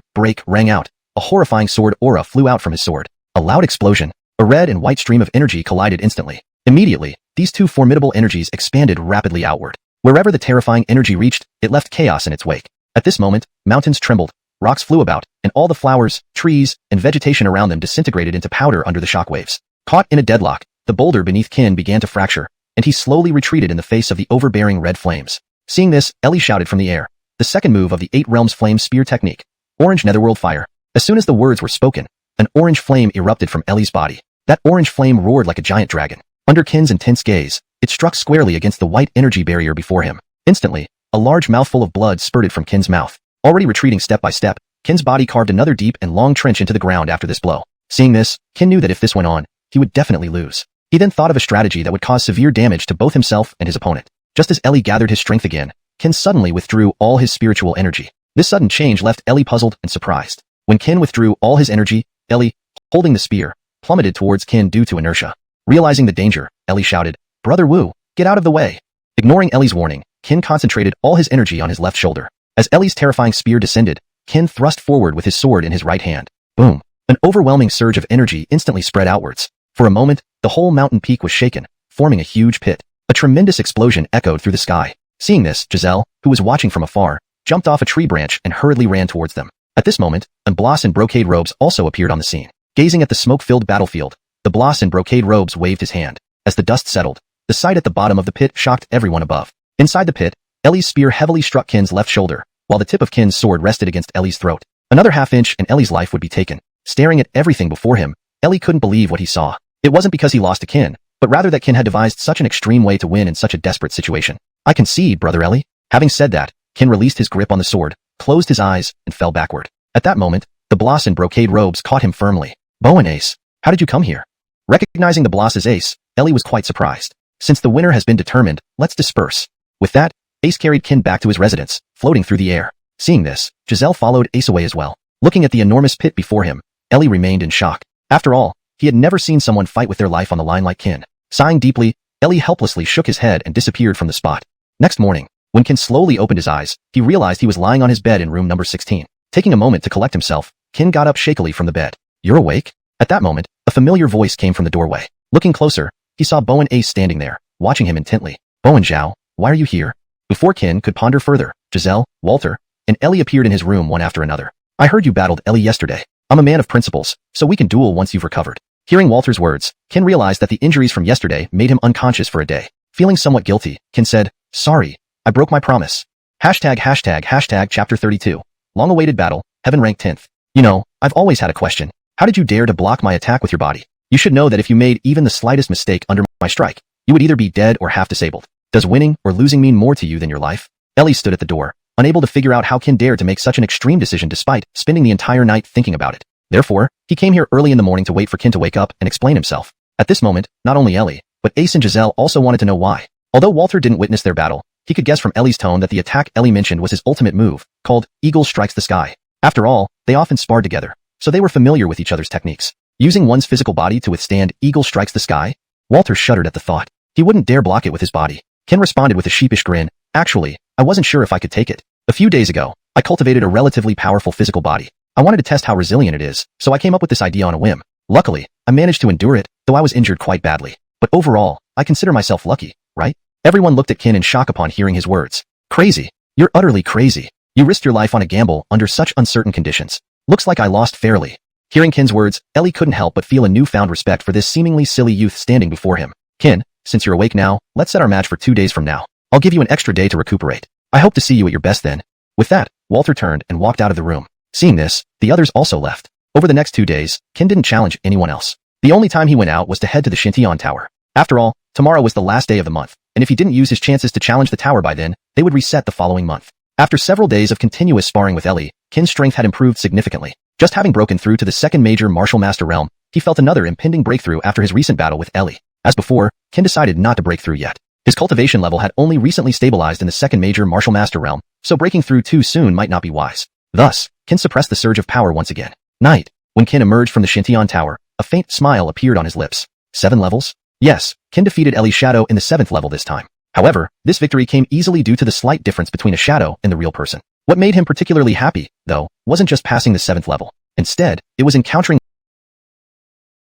break rang out, a horrifying sword aura flew out from his sword. A loud explosion. A red and white stream of energy collided instantly. Immediately, these two formidable energies expanded rapidly outward. Wherever the terrifying energy reached, it left chaos in its wake. At this moment, mountains trembled, rocks flew about, and all the flowers, trees, and vegetation around them disintegrated into powder under the shockwaves. Caught in a deadlock, the boulder beneath Kin began to fracture, and he slowly retreated in the face of the overbearing red flames. Seeing this, Ellie shouted from the air. The second move of the 8 Realms Flame Spear Technique. Orange Netherworld Fire. As soon as the words were spoken, an orange flame erupted from Ellie's body. That orange flame roared like a giant dragon. Under Kin's intense gaze, it struck squarely against the white energy barrier before him. Instantly, a large mouthful of blood spurted from Kin's mouth. Already retreating step by step, Kin's body carved another deep and long trench into the ground after this blow. Seeing this, Kin knew that if this went on, he would definitely lose. He then thought of a strategy that would cause severe damage to both himself and his opponent. Just as Ellie gathered his strength again, Kin suddenly withdrew all his spiritual energy. This sudden change left Ellie puzzled and surprised. When Kin withdrew all his energy, Ellie, holding the spear, plummeted towards Kin due to inertia. Realizing the danger, Ellie shouted, "Brother Wu, get out of the way." Ignoring Ellie's warning, Kin concentrated all his energy on his left shoulder. As Ellie's terrifying spear descended, Kin thrust forward with his sword in his right hand. Boom! An overwhelming surge of energy instantly spread outwards. For a moment, the whole mountain peak was shaken, forming a huge pit. A tremendous explosion echoed through the sky. Seeing this, Giselle, who was watching from afar, jumped off a tree branch and hurriedly ran towards them. At this moment, a Bloss in brocade robes also appeared on the scene. Gazing at the smoke-filled battlefield, the Bloss in brocade robes waved his hand. As the dust settled, the sight at the bottom of the pit shocked everyone above. Inside the pit, Ellie's spear heavily struck Kin's left shoulder, while the tip of Kin's sword rested against Ellie's throat. Another half-inch and Ellie's life would be taken. Staring at everything before him, Ellie couldn't believe what he saw. It wasn't because he lost to Kin, but rather that Kin had devised such an extreme way to win in such a desperate situation. "I concede, Brother Ellie." Having said that, Kin released his grip on the sword, closed his eyes, and fell backward. At that moment, the Bloss in brocade robes caught him firmly. "Bowen Ace, how did you come here?" Recognizing the Bloss's ace, Ellie was quite surprised. "Since the winner has been determined, let's disperse." With that, Ace carried Kin back to his residence, floating through the air. Seeing this, Giselle followed Ace away as well. Looking at the enormous pit before him, Ellie remained in shock. After all, he had never seen someone fight with their life on the line like Kin. Sighing deeply, Ellie helplessly shook his head and disappeared from the spot. Next morning, when Kin slowly opened his eyes, he realized he was lying on his bed in room number 16. Taking a moment to collect himself, Kin got up shakily from the bed. "You're awake?" At that moment, a familiar voice came from the doorway. Looking closer, he saw Bowen Ace standing there, watching him intently. "Bowen Zhao, why are you here?" Before Kin could ponder further, Giselle, Walter, and Ellie appeared in his room one after another. "I heard you battled Ellie yesterday. I'm a man of principles, so we can duel once you've recovered." Hearing Walter's words, Kin realized that the injuries from yesterday made him unconscious for a day. Feeling somewhat guilty, Kin said, "Sorry, I broke my promise." Hashtag chapter 32. Long-awaited battle, heaven ranked 10th. You know, I've always had a question. How did you dare to block my attack with your body? You should know that if you made even the slightest mistake under my strike, you would either be dead or half disabled. Does winning or losing mean more to you than your life? Ellie stood at the door, unable to figure out how Kin dared to make such an extreme decision despite spending the entire night thinking about it. Therefore, he came here early in the morning to wait for Kin to wake up and explain himself. At this moment, not only Ellie, but Ace and Giselle also wanted to know why. Although Walter didn't witness their battle, he could guess from Ellie's tone that the attack Ellie mentioned was his ultimate move, called Eagle Strikes the Sky. After all, they often sparred together, so they were familiar with each other's techniques. Using one's physical body to withstand Eagle Strikes the Sky? Walter shuddered at the thought. He wouldn't dare block it with his body. Kin responded with a sheepish grin. "Actually, I wasn't sure if I could take it. A few days ago, I cultivated a relatively powerful physical body. I wanted to test how resilient it is, so I came up with this idea on a whim. Luckily, I managed to endure it, though I was injured quite badly. But overall, I consider myself lucky, right?" Everyone looked at Kin in shock upon hearing his words. "Crazy. You're utterly crazy. You risked your life on a gamble under such uncertain conditions. Looks like I lost fairly. Hearing Kin's words, Ellie couldn't help but feel a newfound respect for this seemingly silly youth standing before him. Kin, since you're awake now, let's set our match for 2 days from now. I'll give you an extra day to recuperate. I hope to see you at your best then. With that, Walter turned and walked out of the room. Seeing this, the others also left. Over the next 2 days, Kin didn't challenge anyone else. The only time he went out was to head to the Shintian Tower. After all, tomorrow was the last day of the month, and if he didn't use his chances to challenge the tower by then, they would reset the following month. After several days of continuous sparring with Ellie, Kin's strength had improved significantly. Just having broken through to the second major martial master realm, he felt another impending breakthrough after his recent battle with Ellie. As before, Kin decided not to break through yet. His cultivation level had only recently stabilized in the second major martial master realm, so breaking through too soon might not be wise. Thus, Kin suppressed the surge of power once again. Night. When Kin emerged from the Shintian Tower, a faint smile appeared on his lips. 7 levels? Yes, Kin defeated Ellie's shadow in the 7th level this time. However, this victory came easily due to the slight difference between a shadow and the real person. What made him particularly happy, though, wasn't just passing the 7th level. Instead, it was encountering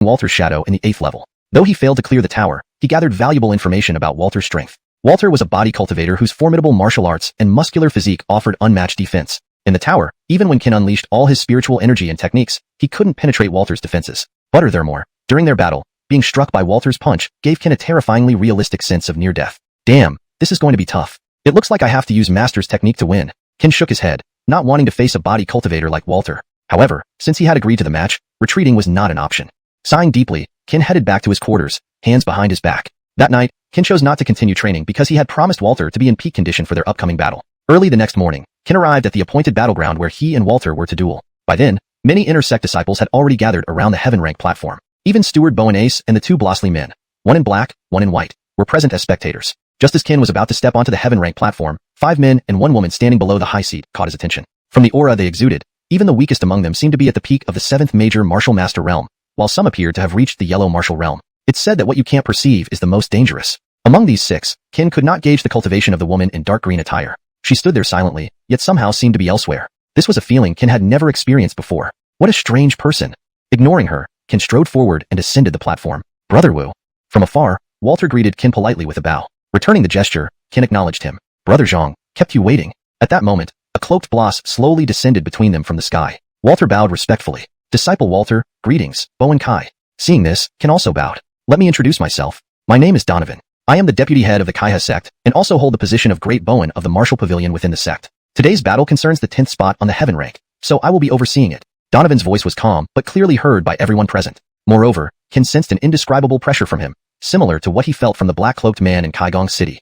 Walter's shadow in the 8th level. Though he failed to clear the tower, he gathered valuable information about Walter's strength. Walter was a body cultivator whose formidable martial arts and muscular physique offered unmatched defense. In the tower, even when Kin unleashed all his spiritual energy and techniques, he couldn't penetrate Walter's defenses. Furthermore, during their battle, being struck by Walter's punch gave Kin a terrifyingly realistic sense of near death. Damn, this is going to be tough. It looks like I have to use Master's technique to win. Kin shook his head, not wanting to face a body cultivator like Walter. However, since he had agreed to the match, retreating was not an option. Sighing deeply, Kin headed back to his quarters, hands behind his back. That night, Kin chose not to continue training because he had promised Walter to be in peak condition for their upcoming battle. Early the next morning, Kin arrived at the appointed battleground where he and Walter were to duel. By then, many inner sect disciples had already gathered around the heaven rank platform. Even Steward Bowen Ace and the 2 Blossley men, one in black, one in white, were present as spectators. Just as Kin was about to step onto the heaven rank platform, 5 men and 1 woman standing below the high seat caught his attention. From the aura they exuded, even the weakest among them seemed to be at the peak of the 7th major martial master realm, while some appeared to have reached the yellow martial realm. It's said that what you can't perceive is the most dangerous. Among these 6, Kin could not gauge the cultivation of the woman in dark green attire. She stood there silently, yet somehow seemed to be elsewhere. This was a feeling Kin had never experienced before. What a strange person. Ignoring her, Kin strode forward and ascended the platform. Brother Wu. From afar, Walter greeted Kin politely with a bow. Returning the gesture, Kin acknowledged him. Brother Zhang, kept you waiting. At that moment, a cloaked bloss slowly descended between them from the sky. Walter bowed respectfully. Disciple Walter, greetings, Bowen Kai. Seeing this, Kin also bowed. Let me introduce myself. My name is Donovan. I am the deputy head of the Kaiha sect, and also hold the position of Great Bowen of the Martial Pavilion within the sect. Today's battle concerns the 10th spot on the heaven rank, so I will be overseeing it. Donovan's voice was calm, but clearly heard by everyone present. Moreover, Kin sensed an indescribable pressure from him, similar to what he felt from the black-cloaked man in Kaigong City.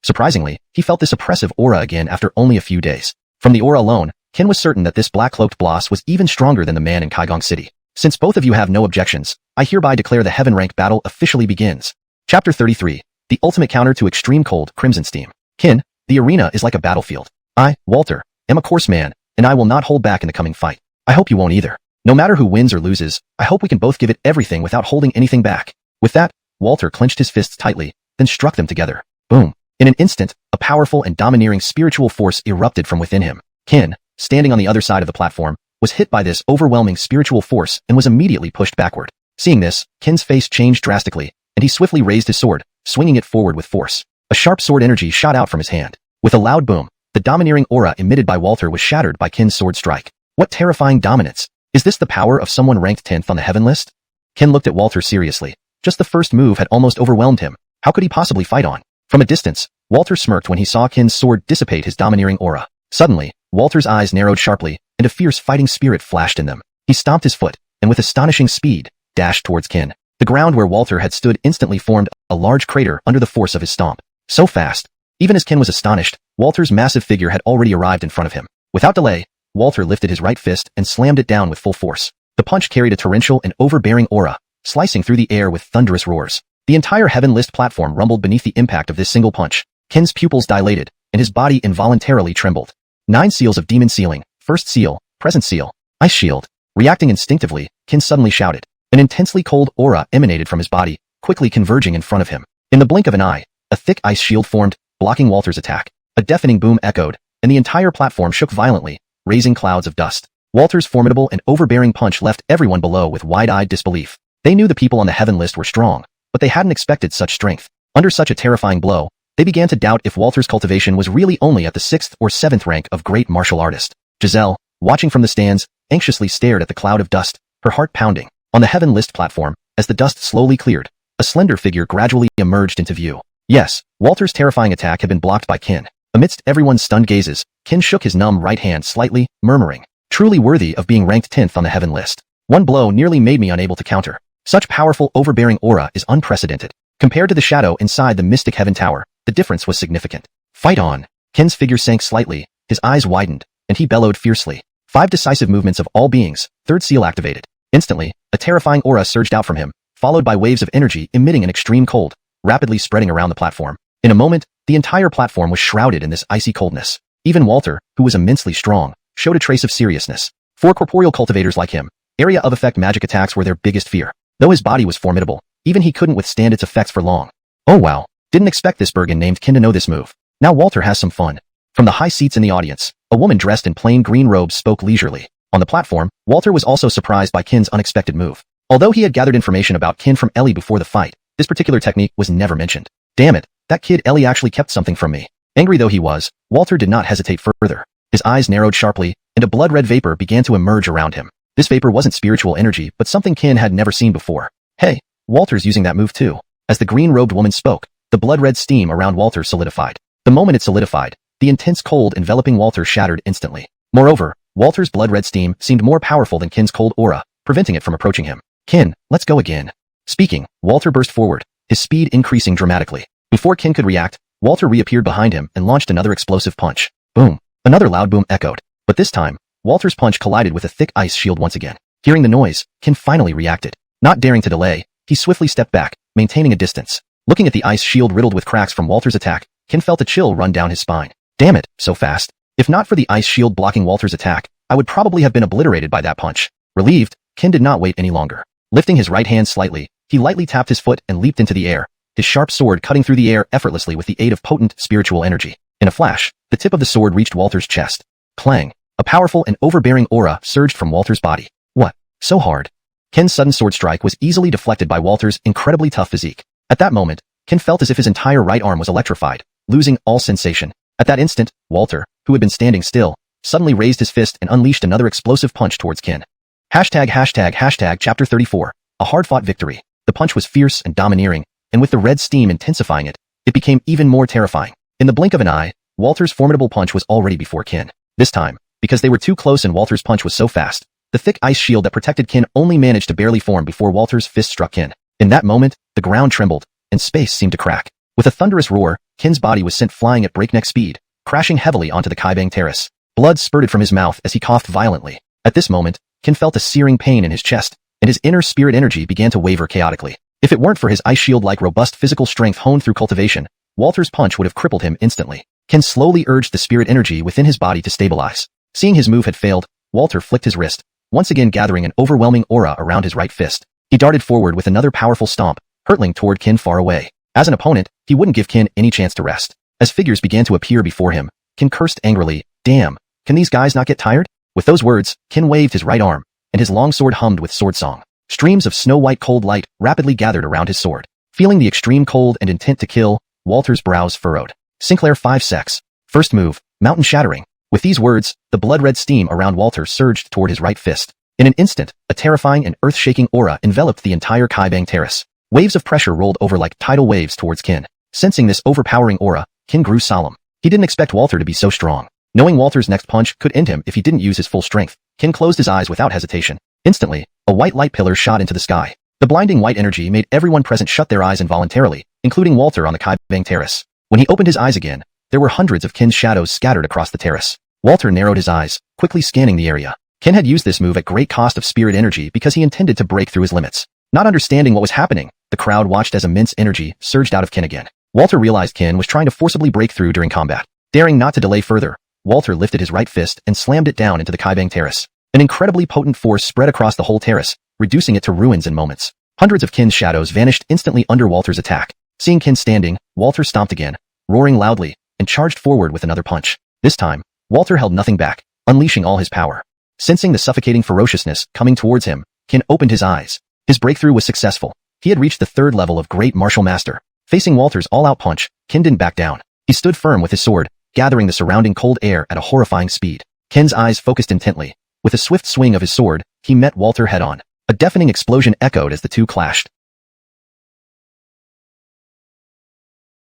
Surprisingly, he felt this oppressive aura again after only a few days. From the aura alone, Kin was certain that this black-cloaked bloss was even stronger than the man in Kaigong City. Since both of you have no objections, I hereby declare the heaven rank battle officially begins. Chapter 33. The ultimate counter to extreme cold crimson steam. Kin, the arena is like a battlefield. I, Walter, am a coarse man, and I will not hold back in the coming fight. I hope you won't either. No matter who wins or loses, I hope we can both give it everything without holding anything back. With that, Walter clenched his fists tightly, then struck them together. Boom. In an instant, a powerful and domineering spiritual force erupted from within him. Kin, standing on the other side of the platform, was hit by this overwhelming spiritual force and was immediately pushed backward. Seeing this, Kin's face changed drastically, and he swiftly raised his sword, swinging it forward with force. A sharp sword energy shot out from his hand. With a loud boom, the domineering aura emitted by Walter was shattered by Kin's sword strike. What terrifying dominance! Is this the power of someone ranked 10th on the heaven list? Kin looked at Walter seriously. Just the first move had almost overwhelmed him. How could he possibly fight on? From a distance, Walter smirked when he saw Kin's sword dissipate his domineering aura. Suddenly, Walter's eyes narrowed sharply, and a fierce fighting spirit flashed in them. He stomped his foot, and with astonishing speed, dashed towards Kin. The ground where Walter had stood instantly formed a large crater under the force of his stomp. So fast. Even as Kin was astonished, Walter's massive figure had already arrived in front of him. Without delay, Walter lifted his right fist and slammed it down with full force. The punch carried a torrential and overbearing aura, slicing through the air with thunderous roars. The entire heaven list platform rumbled beneath the impact of this single punch. Kin's pupils dilated, and his body involuntarily trembled. 9 seals of demon sealing, first seal, present seal, ice shield. Reacting instinctively, Kin suddenly shouted. An intensely cold aura emanated from his body, quickly converging in front of him. In the blink of an eye, a thick ice shield formed, blocking Walter's attack. A deafening boom echoed, and the entire platform shook violently, raising clouds of dust. Walter's formidable and overbearing punch left everyone below with wide-eyed disbelief. They knew the people on the heaven list were strong, but they hadn't expected such strength. Under such a terrifying blow, They began to doubt if Walter's cultivation was really only at the 6th or 7th rank of great martial artist. Giselle, watching from the stands, anxiously stared at the cloud of dust, her heart pounding. On the heaven list platform, as the dust slowly cleared, a slender figure gradually emerged into view. Yes, Walter's terrifying attack had been blocked by Qin. Amidst everyone's stunned gazes, Qin shook his numb right hand slightly, murmuring, "Truly worthy of being ranked 10th on the heaven list. One blow nearly made me unable to counter. Such powerful, overbearing aura is unprecedented." Compared to the shadow inside the mystic heaven tower, the difference was significant. "Fight on." Qin's figure sank slightly, his eyes widened, and he bellowed fiercely. 5 decisive movements of all beings, third seal activated. Instantly, a terrifying aura surged out from him, followed by waves of energy emitting an extreme cold, rapidly spreading around the platform. In a moment, the entire platform was shrouded in this icy coldness. Even Walter, who was immensely strong, showed a trace of seriousness. For corporeal cultivators like him, area of effect magic attacks were their biggest fear. Though his body was formidable, even he couldn't withstand its effects for long. Oh wow, didn't expect this Bergen named Qin to know this move. Now Walter has some fun. From the high seats in the audience, a woman dressed in plain green robes spoke leisurely. On the platform, Walter was also surprised by Qin's unexpected move. Although he had gathered information about Qin from Ellie before the fight, this particular technique was never mentioned. Damn it, that kid Ellie actually kept something from me. Angry though he was, Walter did not hesitate further. His eyes narrowed sharply, and a blood-red vapor began to emerge around him. This vapor wasn't spiritual energy, but something Qin had never seen before. Hey, Walter's using that move too. As the green-robed woman spoke, the blood-red steam around Walter solidified. The moment it solidified, the intense cold enveloping Walter shattered instantly. Moreover, Walter's blood-red steam seemed more powerful than Qin's cold aura, preventing it from approaching him. "Qin, let's go again." Speaking, Walter burst forward, his speed increasing dramatically. Before Qin could react, Walter reappeared behind him and launched another explosive punch. Boom! Another loud boom echoed. But this time, Walter's punch collided with a thick ice shield once again. Hearing the noise, Qin finally reacted. Not daring to delay, he swiftly stepped back, maintaining a distance. Looking at the ice shield riddled with cracks from Walter's attack, Qin felt a chill run down his spine. Damn it, so fast. If not for the ice shield blocking Walter's attack, I would probably have been obliterated by that punch. Relieved, Qin did not wait any longer. Lifting his right hand slightly, he lightly tapped his foot and leaped into the air, his sharp sword cutting through the air effortlessly with the aid of potent spiritual energy. In a flash, the tip of the sword reached Walter's chest. Clang! A powerful and overbearing aura surged from Walter's body. What? So hard? Qin's sudden sword strike was easily deflected by Walter's incredibly tough physique. At that moment, Qin felt as if his entire right arm was electrified, losing all sensation. At that instant, Walter, who had been standing still, suddenly raised his fist and unleashed another explosive punch towards Qin. ##### Chapter 34. A hard-fought victory. The punch was fierce and domineering, and with the red steam intensifying it, it became even more terrifying. In the blink of an eye, Walter's formidable punch was already before Qin. This time, because they were too close and Walter's punch was so fast, the thick ice shield that protected Qin only managed to barely form before Walter's fist struck Qin. In that moment, the ground trembled, and space seemed to crack. With a thunderous roar, Qin's body was sent flying at breakneck speed, crashing heavily onto the Kaibang terrace. Blood spurted from his mouth as he coughed violently. At this moment, Qin felt a searing pain in his chest, and his inner spirit energy began to waver chaotically. If it weren't for his ice shield-like robust physical strength honed through cultivation, Walter's punch would have crippled him instantly. Qin slowly urged the spirit energy within his body to stabilize. Seeing his move had failed, Walter flicked his wrist, once again gathering an overwhelming aura around his right fist. He darted forward with another powerful stomp, hurtling toward Qin far away. As an opponent, he wouldn't give Qin any chance to rest. As figures began to appear before him, Qin cursed angrily, "Damn, can these guys not get tired?" With those words, Qin waved his right arm, and his long sword hummed with sword song. Streams of snow-white cold light rapidly gathered around his sword. Feeling the extreme cold and intent to kill, Walter's brows furrowed. Sinclair 5 secs. First move, mountain shattering. With these words, the blood-red steam around Walter surged toward his right fist. In an instant, a terrifying and earth-shaking aura enveloped the entire Kaibang terrace. Waves of pressure rolled over like tidal waves towards Qin. Sensing this overpowering aura, Qin grew solemn. He didn't expect Walter to be so strong. Knowing Walter's next punch could end him if he didn't use his full strength, Qin closed his eyes without hesitation. Instantly, a white light pillar shot into the sky. The blinding white energy made everyone present shut their eyes involuntarily, including Walter on the Kaibang terrace. When he opened his eyes again, there were hundreds of Qin's shadows scattered across the terrace. Walter narrowed his eyes, quickly scanning the area. Qin had used this move at great cost of spirit energy because he intended to break through his limits. Not understanding what was happening, the crowd watched as immense energy surged out of Qin again. Walter realized Qin was trying to forcibly break through during combat. Daring not to delay further, Walter lifted his right fist and slammed it down into the Kaibang terrace. An incredibly potent force spread across the whole terrace, reducing it to ruins in moments. Hundreds of Qin's shadows vanished instantly under Walter's attack. Seeing Qin standing, Walter stomped again, roaring loudly, and charged forward with another punch. This time, Walter held nothing back, unleashing all his power. Sensing the suffocating ferociousness coming towards him, Qin opened his eyes. His breakthrough was successful. He had reached the 3rd level of Great Martial Master. Facing Walter's all-out punch, Ken didn't back down. He stood firm with his sword, gathering the surrounding cold air at a horrifying speed. Ken's eyes focused intently. With a swift swing of his sword, he met Walter head-on. A deafening explosion echoed as the two clashed.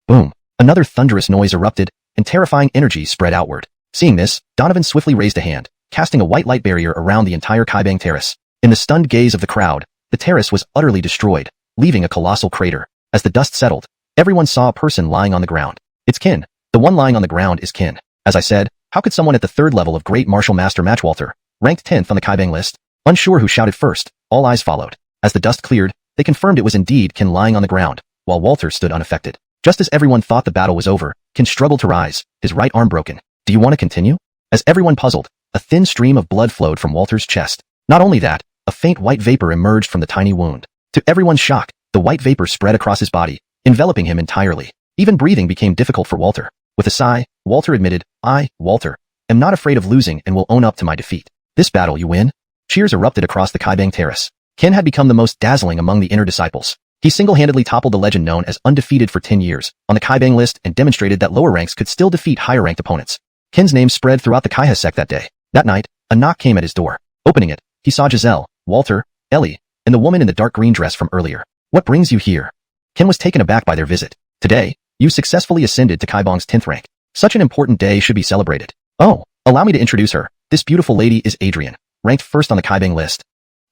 Boom! Another thunderous noise erupted, and terrifying energy spread outward. Seeing this, Donovan swiftly raised a hand, casting a white light barrier around the entire Kaibang terrace. In the stunned gaze of the crowd, the terrace was utterly destroyed, leaving a colossal crater. As the dust settled, everyone saw a person lying on the ground. It's Kin. The one lying on the ground is Kin. As I said, how could someone at the third level of Great Martial Master match Walter, ranked 10th on the Kaibang list? Unsure who shouted first, all eyes followed. As the dust cleared, they confirmed it was indeed Kin lying on the ground, while Walter stood unaffected. Just as everyone thought the battle was over, Kin struggled to rise, his right arm broken. Do you want to continue? As everyone puzzled, a thin stream of blood flowed from Walter's chest. Not only that, a faint white vapor emerged from the tiny wound. To everyone's shock, the white vapor spread across his body, enveloping him entirely. Even breathing became difficult for Walter. With a sigh, Walter admitted, I, Walter, am not afraid of losing and will own up to my defeat. This battle you win? Cheers erupted across the Kaibang terrace. Ken had become the most dazzling among the inner disciples. He single-handedly toppled the legend known as undefeated for 10 years on the Kaibang list and demonstrated that lower ranks could still defeat higher-ranked opponents. Ken's name spread throughout the Kaiha sect that day. That night, a knock came at his door. Opening it, he saw Giselle, Walter, Ellie, and the woman in the dark green dress from earlier. What brings you here? Ken was taken aback by their visit. Today, you successfully ascended to Kaibang's 10th rank. Such an important day should be celebrated. Oh, allow me to introduce her. This beautiful lady is Adrian, ranked first on the Kaibang list.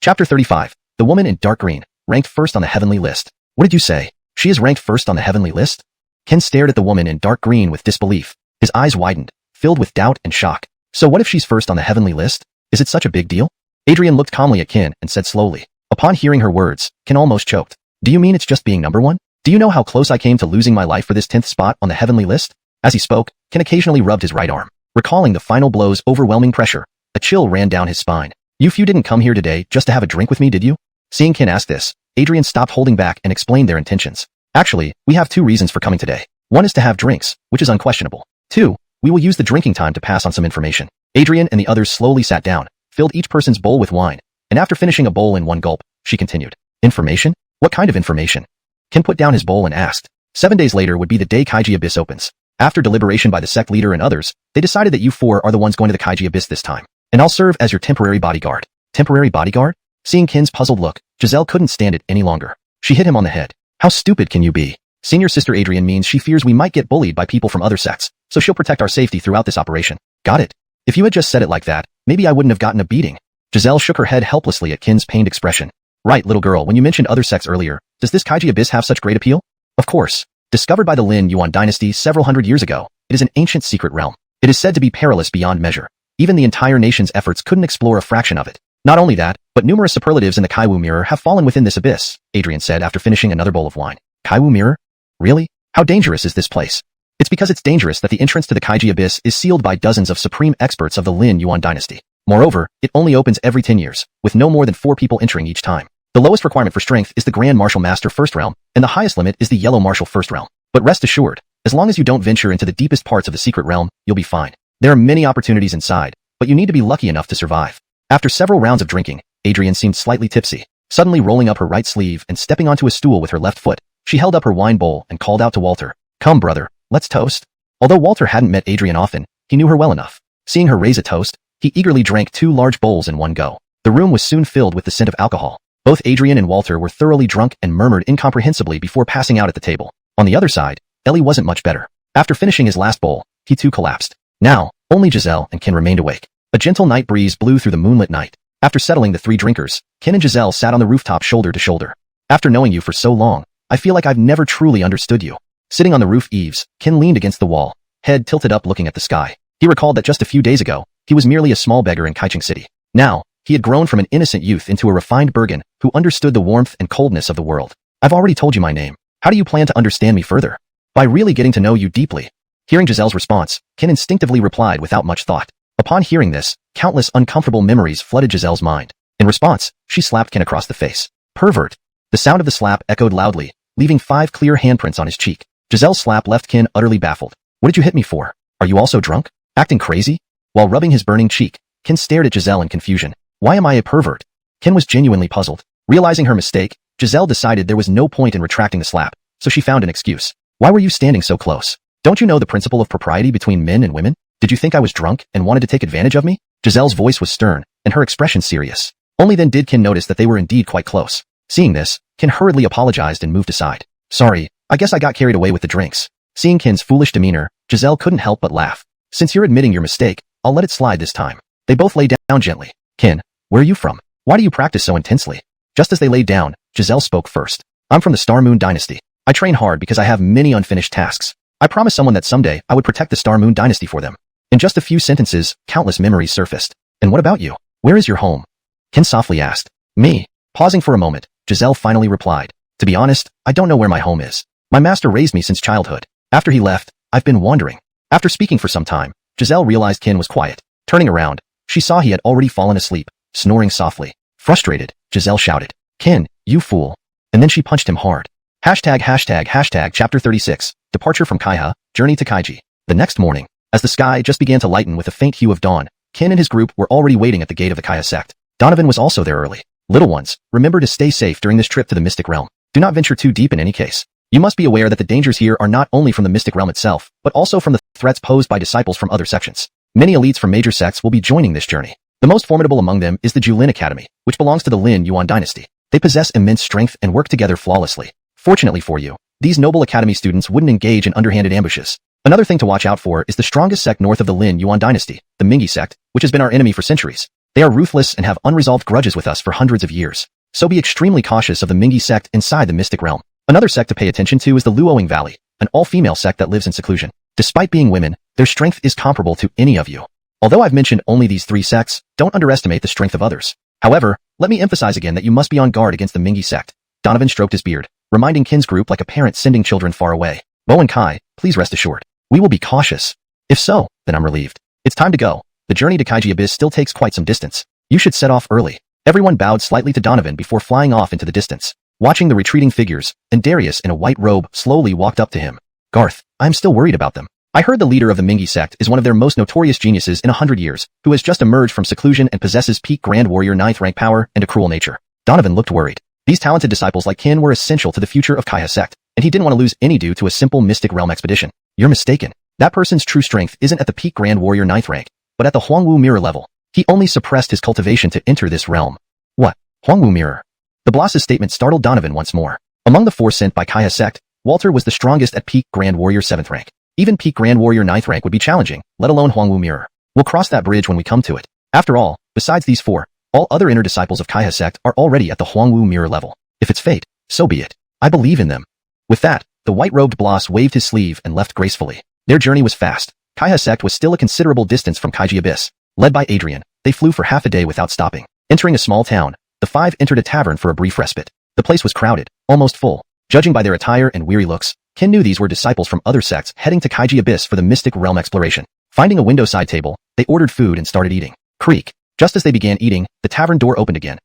Chapter 35. The woman in dark green, ranked first on the heavenly list. What did you say? She is ranked first on the heavenly list? Ken stared at the woman in dark green with disbelief. His eyes widened, filled with doubt and shock. So what if she's first on the heavenly list? Is it such a big deal? Adrian looked calmly at Ken and said slowly. Upon hearing her words, Ken almost choked. Do you mean it's just being number one? Do you know how close I came to losing my life for this 10th spot on the heavenly list? As he spoke, Ken occasionally rubbed his right arm. Recalling the final blow's overwhelming pressure, a chill ran down his spine. You few didn't come here today just to have a drink with me, did you? Seeing Ken ask this, Adrian stopped holding back and explained their intentions. Actually, we have two reasons for coming today. One is to have drinks, which is unquestionable. Two, we will use the drinking time to pass on some information. Adrian and the others slowly sat down, filled each person's bowl with wine, and after finishing a bowl in one gulp, she continued. Information? What kind of information? Ken put down his bowl and asked. 7 days later would be the day Kaiji Abyss opens. After deliberation by the sect leader and others, they decided that you four are the ones going to the Kaiji Abyss this time. And I'll serve as your temporary bodyguard. Temporary bodyguard? Seeing Ken's puzzled look, Giselle couldn't stand it any longer. She hit him on the head. How stupid can you be? Senior sister Adrian means she fears we might get bullied by people from other sects, so she'll protect our safety throughout this operation. Got it? If you had just said it like that, maybe I wouldn't have gotten a beating. Giselle shook her head helplessly at Ken's pained expression. Right, little girl, when you mentioned other sects earlier, does this Kaiji Abyss have such great appeal? Of course. Discovered by the Lin Yuan dynasty several hundred years ago, it is an ancient secret realm. It is said to be perilous beyond measure. Even the entire nation's efforts couldn't explore a fraction of it. Not only that, but numerous superlatives in the Kaiwu mirror have fallen within this abyss, Adrian said after finishing another bowl of wine. Kaiwu mirror? Really? How dangerous is this place? It's because it's dangerous that the entrance to the Kaiji Abyss is sealed by dozens of supreme experts of the Lin Yuan dynasty. Moreover, it only opens every 10 years, with no more than 4 people entering each time. The lowest requirement for strength is the Grand Martial Master First Realm, and the highest limit is the Yellow Martial First Realm. But rest assured, as long as you don't venture into the deepest parts of the secret realm, you'll be fine. There are many opportunities inside, but you need to be lucky enough to survive. After several rounds of drinking, Adrian seemed slightly tipsy. Suddenly rolling up her right sleeve and stepping onto a stool with her left foot, she held up her wine bowl and called out to Walter. Come, brother, let's toast. Although Walter hadn't met Adrian often, he knew her well enough. Seeing her raise a toast, he eagerly drank 2 large bowls in one go. The room was soon filled with the scent of alcohol. Both Adrian and Walter were thoroughly drunk and murmured incomprehensibly before passing out at the table. On the other side, Ellie wasn't much better. After finishing his last bowl, he too collapsed. Now, only Giselle and Ken remained awake. A gentle night breeze blew through the moonlit night. After settling the 3 drinkers, Ken and Giselle sat on the rooftop shoulder to shoulder. After knowing you for so long, I feel like I've never truly understood you. Sitting on the roof eaves, Ken leaned against the wall, head tilted up looking at the sky. He recalled that just a few days ago, he was merely a small beggar in Cangsheng City. Now, he had grown from an innocent youth into a refined Bergen who understood the warmth and coldness of the world. I've already told you my name. How do you plan to understand me further? By really getting to know you deeply. Hearing Giselle's response, Ken instinctively replied without much thought. Upon hearing this, countless uncomfortable memories flooded Giselle's mind. In response, she slapped Ken across the face. Pervert. The sound of the slap echoed loudly, leaving 5 clear handprints on his cheek. Giselle's slap left Ken utterly baffled. What did you hit me for? Are you also drunk? Acting crazy? While rubbing his burning cheek, Ken stared at Giselle in confusion. Why am I a pervert? Ken was genuinely puzzled. Realizing her mistake, Giselle decided there was no point in retracting the slap, so she found an excuse. Why were you standing so close? Don't you know the principle of propriety between men and women? Did you think I was drunk and wanted to take advantage of me? Giselle's voice was stern, and her expression serious. Only then did Kin notice that they were indeed quite close. Seeing this, Kin hurriedly apologized and moved aside. Sorry, I guess I got carried away with the drinks. Seeing Kin's foolish demeanor, Giselle couldn't help but laugh. Since you're admitting your mistake, I'll let it slide this time. They both lay down gently. Kin, where are you from? Why do you practice so intensely? Just as they laid down, Giselle spoke first. I'm from the Star Moon Dynasty. I train hard because I have many unfinished tasks. I promised someone that someday I would protect the Star Moon Dynasty for them. In just a few sentences, countless memories surfaced. And what about you? Where is your home? Kin softly asked. Me. Pausing for a moment, Giselle finally replied. To be honest, I don't know where my home is. My master raised me since childhood. After he left, I've been wandering. After speaking for some time, Giselle realized Kin was quiet. Turning around, she saw he had already fallen asleep, snoring softly. Frustrated, Giselle shouted. Kin, you fool. And then she punched him hard. Chapter 36, Departure from Kaiha, Journey to Kaiji. The next morning, as the sky just began to lighten with a faint hue of dawn, Kin and his group were already waiting at the gate of the Kaiha sect. Donovan was also there early. Little ones, remember to stay safe during this trip to the Mystic Realm. Do not venture too deep in any case. You must be aware that the dangers here are not only from the Mystic Realm itself, but also from the threats posed by disciples from other sections. Many elites from major sects will be joining this journey. The most formidable among them is the Julin Academy, which belongs to the Lin Yuan dynasty. They possess immense strength and work together flawlessly. Fortunately for you, these noble academy students wouldn't engage in underhanded ambushes. Another thing to watch out for is the strongest sect north of the Lin Yuan dynasty, the Mingyi sect, which has been our enemy for centuries. They are ruthless and have unresolved grudges with us for hundreds of years. So be extremely cautious of the Mingyi sect inside the Mystic Realm. Another sect to pay attention to is the Luoing Valley, an all-female sect that lives in seclusion. Despite being women, their strength is comparable to any of you. Although I've mentioned only these three sects, don't underestimate the strength of others. However, let me emphasize again that you must be on guard against the Mingyi sect. Donovan stroked his beard, reminding Kin's group like a parent sending children far away. Bo and Kai, please rest assured. We will be cautious. If so, then I'm relieved. It's time to go. The journey to Kaiji Abyss still takes quite some distance. You should set off early. Everyone bowed slightly to Donovan before flying off into the distance. Watching the retreating figures, and Darius in a white robe slowly walked up to him. Garth, I'm still worried about them. I heard the leader of the Mingyi sect is one of their most notorious geniuses in 100 years, who has just emerged from seclusion and possesses peak Grand Warrior 9th rank power and a cruel nature. Donovan looked worried. These talented disciples like Kin were essential to the future of Kaiha sect, and he didn't want to lose any due to a simple Mystic Realm expedition. You're mistaken. That person's true strength isn't at the peak Grand Warrior 9th rank, but at the Huangwu Mirror level. He only suppressed his cultivation to enter this realm. What? Huangwu Mirror? The boss's statement startled Donovan once more. Among the four sent by Kaiha sect, Walter was the strongest at peak Grand Warrior 7th rank. Even peak Grand Warrior 9th rank would be challenging, let alone Huangwu Mirror. We'll cross that bridge when we come to it. After all, besides these four, all other inner disciples of Kaiha sect are already at the Huangwu Mirror level. If it's fate, so be it. I believe in them. With that, the white-robed boss waved his sleeve and left gracefully. Their journey was fast. Kaiha sect was still a considerable distance from Kaiji Abyss. Led by Adrian, they flew for half a day without stopping. Entering a small town, the five entered a tavern for a brief respite. The place was crowded, almost full. Judging by their attire and weary looks, Kin knew these were disciples from other sects heading to Kaiji Abyss for the Mystic Realm exploration. Finding a window-side table, they ordered food and started eating. Creak. Just as they began eating, the tavern door opened again,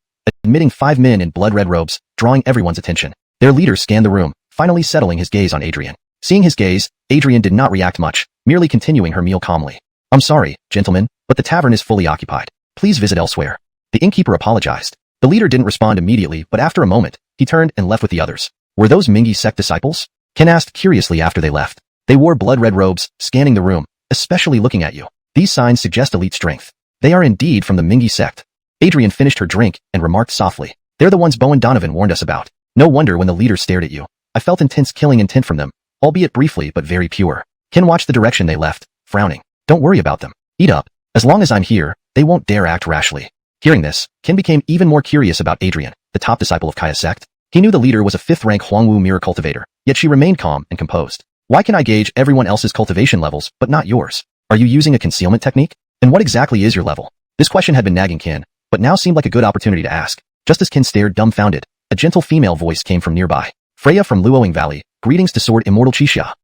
admitting five men in blood-red robes, drawing everyone's attention. Their leader scanned the room, finally settling his gaze on Adrian. Seeing his gaze, Adrian did not react much, merely continuing her meal calmly. I'm sorry, gentlemen, but the tavern is fully occupied. Please visit elsewhere. The innkeeper apologized. The leader didn't respond immediately, but after a moment, he turned and left with the others. Were those Mingyi sect disciples? Ken asked curiously after they left. They wore blood-red robes, scanning the room, especially looking at you. These signs suggest elite strength. They are indeed from the Mingyi sect. Adrian finished her drink and remarked softly. They're the ones Bo and Donovan warned us about. No wonder when the leader stared at you. I felt intense killing intent from them, albeit briefly but very pure. Ken watched the direction they left, frowning. Don't worry about them. Eat up. As long as I'm here, they won't dare act rashly. Hearing this, Ken became even more curious about Adrian, the top disciple of Kaiha sect. He knew the leader was a 5th-rank Huangwu mirror cultivator, yet she remained calm and composed. Why can I gauge everyone else's cultivation levels, but not yours? Are you using a concealment technique? And what exactly is your level? This question had been nagging Ken, but now seemed like a good opportunity to ask. Just as Ken stared dumbfounded, a gentle female voice came from nearby. Freya from Luoing Valley, greetings to Sword Immortal Qixia.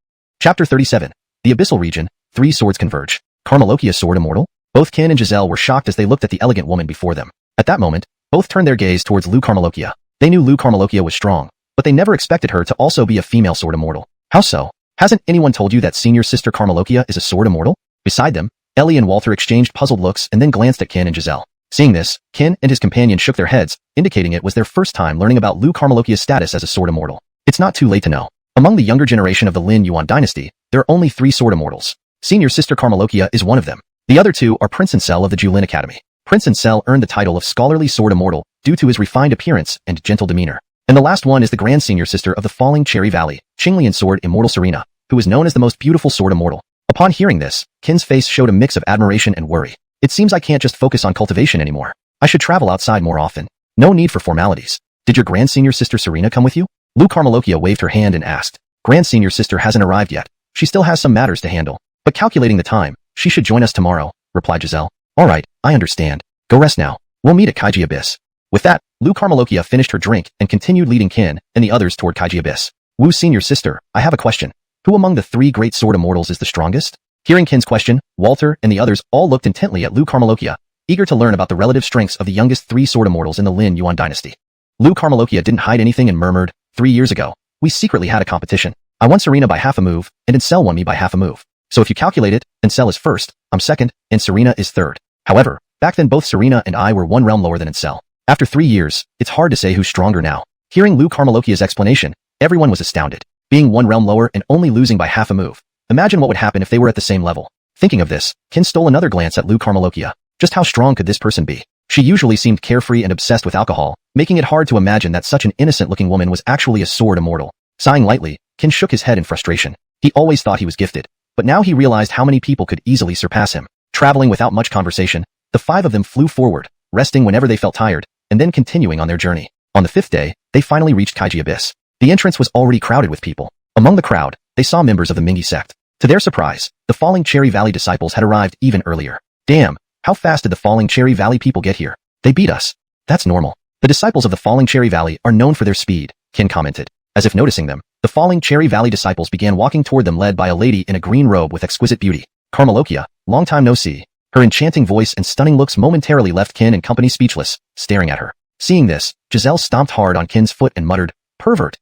Chapter 37. The Abyssal Region, 3 Swords Converge. Karmalokia Sword Immortal? Both Ken and Giselle were shocked as they looked at the elegant woman before them. At that moment, both turned their gaze towards Lu Karmalokia. They knew Lu Karmalokia was strong, but they never expected her to also be a female Sword Immortal. How so? Hasn't anyone told you that senior sister Karmalokia is a Sword Immortal? Beside them, Ellie and Walter exchanged puzzled looks and then glanced at Ken and Giselle. Seeing this, Ken and his companion shook their heads, indicating it was their first time learning about Lu Karmalokia's status as a Sword Immortal. It's not too late to know. Among the younger generation of the Lin Yuan dynasty, there are only 3 sword immortals. Senior sister Karmalokia is one of them. The other 2 are Prince Ancel of the Julin Academy. Prince Ancel earned the title of scholarly sword immortal due to his refined appearance and gentle demeanor. And the last one is the grand senior sister of the falling Cherry Valley, Qinglian sword immortal Serena, who is known as the most beautiful sword immortal. Upon hearing this, Qin's face showed a mix of admiration and worry. It seems I can't just focus on cultivation anymore. I should travel outside more often. No need for formalities. Did your grand senior sister Serena come with you? Lu Karmalokia waved her hand and asked. Grand senior sister hasn't arrived yet. She still has some matters to handle. But calculating the time, she should join us tomorrow, replied Giselle. Alright, I understand. Go rest now. We'll meet at Kaiji Abyss. With that, Lu Karmalokia finished her drink and continued leading Qin and the others toward Kaiji Abyss. Wu senior sister, I have a question. Who among the 3 great sword immortals is the strongest? Hearing Qin's question, Walter and the others all looked intently at Lu Karmalokia, eager to learn about the relative strengths of the youngest 3 sword immortals in the Lin Yuan dynasty. Lu Karmalokia didn't hide anything and murmured, 3 years ago, we secretly had a competition. I won Serena by half a move, and Ancel won me by half a move. So if you calculate it, Ancel is first, I'm second, and Serena is third. However, back then both Serena and I were 1 realm lower than Ancel. After 3 years, it's hard to say who's stronger now. Hearing Lu Karmalokia's explanation, everyone was astounded. Being 1 realm lower and only losing by half a move. Imagine what would happen if they were at the same level. Thinking of this, Qin stole another glance at Lu Karmalokia. Just how strong could this person be? She usually seemed carefree and obsessed with alcohol, making it hard to imagine that such an innocent-looking woman was actually a sword immortal. Sighing lightly, Qin shook his head in frustration. He always thought he was gifted, but now he realized how many people could easily surpass him. Traveling without much conversation, the 5 of them flew forward, resting whenever they felt tired, and then continuing on their journey. On the 5th day, they finally reached Kaiji Abyss. The entrance was already crowded with people. Among the crowd, they saw members of the Mingi sect. To their surprise, the Falling Cherry Valley disciples had arrived even earlier. Damn, how fast did the Falling Cherry Valley people get here? They beat us. That's normal. The disciples of the Falling Cherry Valley are known for their speed, Qin commented. As if noticing them, the Falling Cherry Valley disciples began walking toward them led by a lady in a green robe with exquisite beauty. Karmalokia, long time no see. Her enchanting voice and stunning looks momentarily left Qin and company speechless, staring at her. Seeing this, Giselle stomped hard on Qin's foot and muttered, pervert.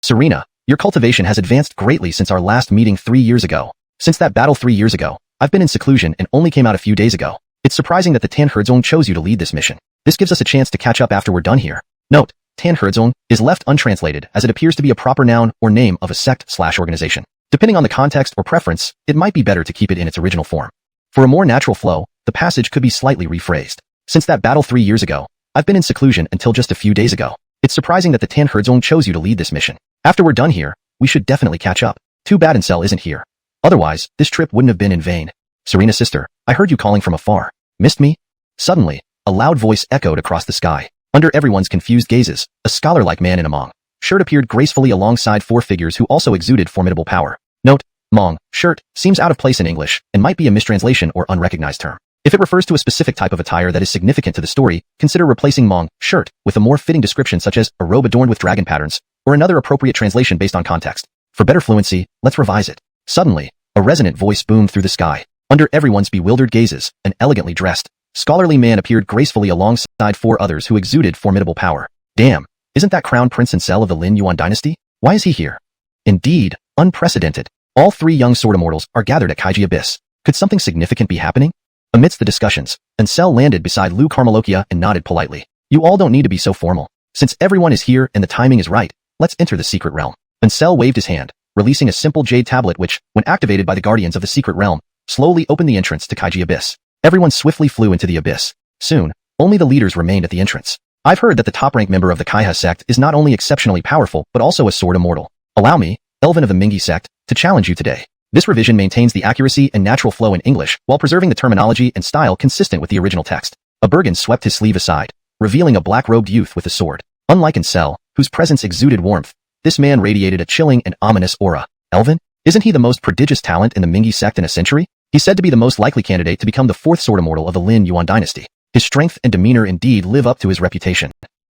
Serena, your cultivation has advanced greatly since our last meeting 3 years ago. Since that battle 3 years ago, I've been in seclusion and only came out a few days ago. It's surprising that the Tan Herdzong chose you to lead this mission. This gives us a chance to catch up after we're done here. Note, Tan Herdzong is left untranslated as it appears to be a proper noun or name of a sect/organization. Depending on the context or preference, it might be better to keep it in its original form. For a more natural flow, the passage could be slightly rephrased. Since that battle 3 years ago, I've been in seclusion until just a few days ago. It's surprising that the Tan Herdzong chose you to lead this mission. After we're done here, we should definitely catch up. Too bad Ancel isn't here. Otherwise, this trip wouldn't have been in vain. Serena sister, I heard you calling from afar. Missed me? Suddenly, a loud voice echoed across the sky. Under everyone's confused gazes, a scholar-like man in a Hmong shirt appeared gracefully alongside 4 figures who also exuded formidable power. Note, Hmong shirt seems out of place in English and might be a mistranslation or unrecognized term. If it refers to a specific type of attire that is significant to the story, consider replacing Hmong shirt with a more fitting description such as a robe adorned with dragon patterns, or another appropriate translation based on context. For better fluency, let's revise it. Suddenly, a resonant voice boomed through the sky. Under everyone's bewildered gazes, an elegantly dressed, scholarly man appeared gracefully alongside 4 others who exuded formidable power. Damn, isn't that Crown Prince Ancel of the Lin Yuan dynasty? Why is he here? Indeed, unprecedented. All 3 young sword immortals are gathered at Kaiji Abyss. Could something significant be happening? Amidst the discussions, Ancel landed beside Lu Karmalokia and nodded politely. You all don't need to be so formal. Since everyone is here and the timing is right, let's enter the secret realm. Ancel waved his hand, releasing a simple jade tablet which, when activated by the guardians of the secret realm, slowly opened the entrance to Kaiji Abyss. Everyone swiftly flew into the abyss. Soon, only the leaders remained at the entrance. I've heard that the top-ranked member of the Kaiha sect is not only exceptionally powerful but also a sword immortal. Allow me, Elvin of the Mingi sect, to challenge you today. This revision maintains the accuracy and natural flow in English while preserving the terminology and style consistent with the original text. A Bergen swept his sleeve aside, revealing a black-robed youth with a sword. Unlike Ancel, whose presence exuded warmth, this man radiated a chilling and ominous aura. Elvin? Isn't he the most prodigious talent in the Mingi sect in a century? He's said to be the most likely candidate to become the 4th sword immortal of the Lin Yuan dynasty. His strength and demeanor indeed live up to his reputation.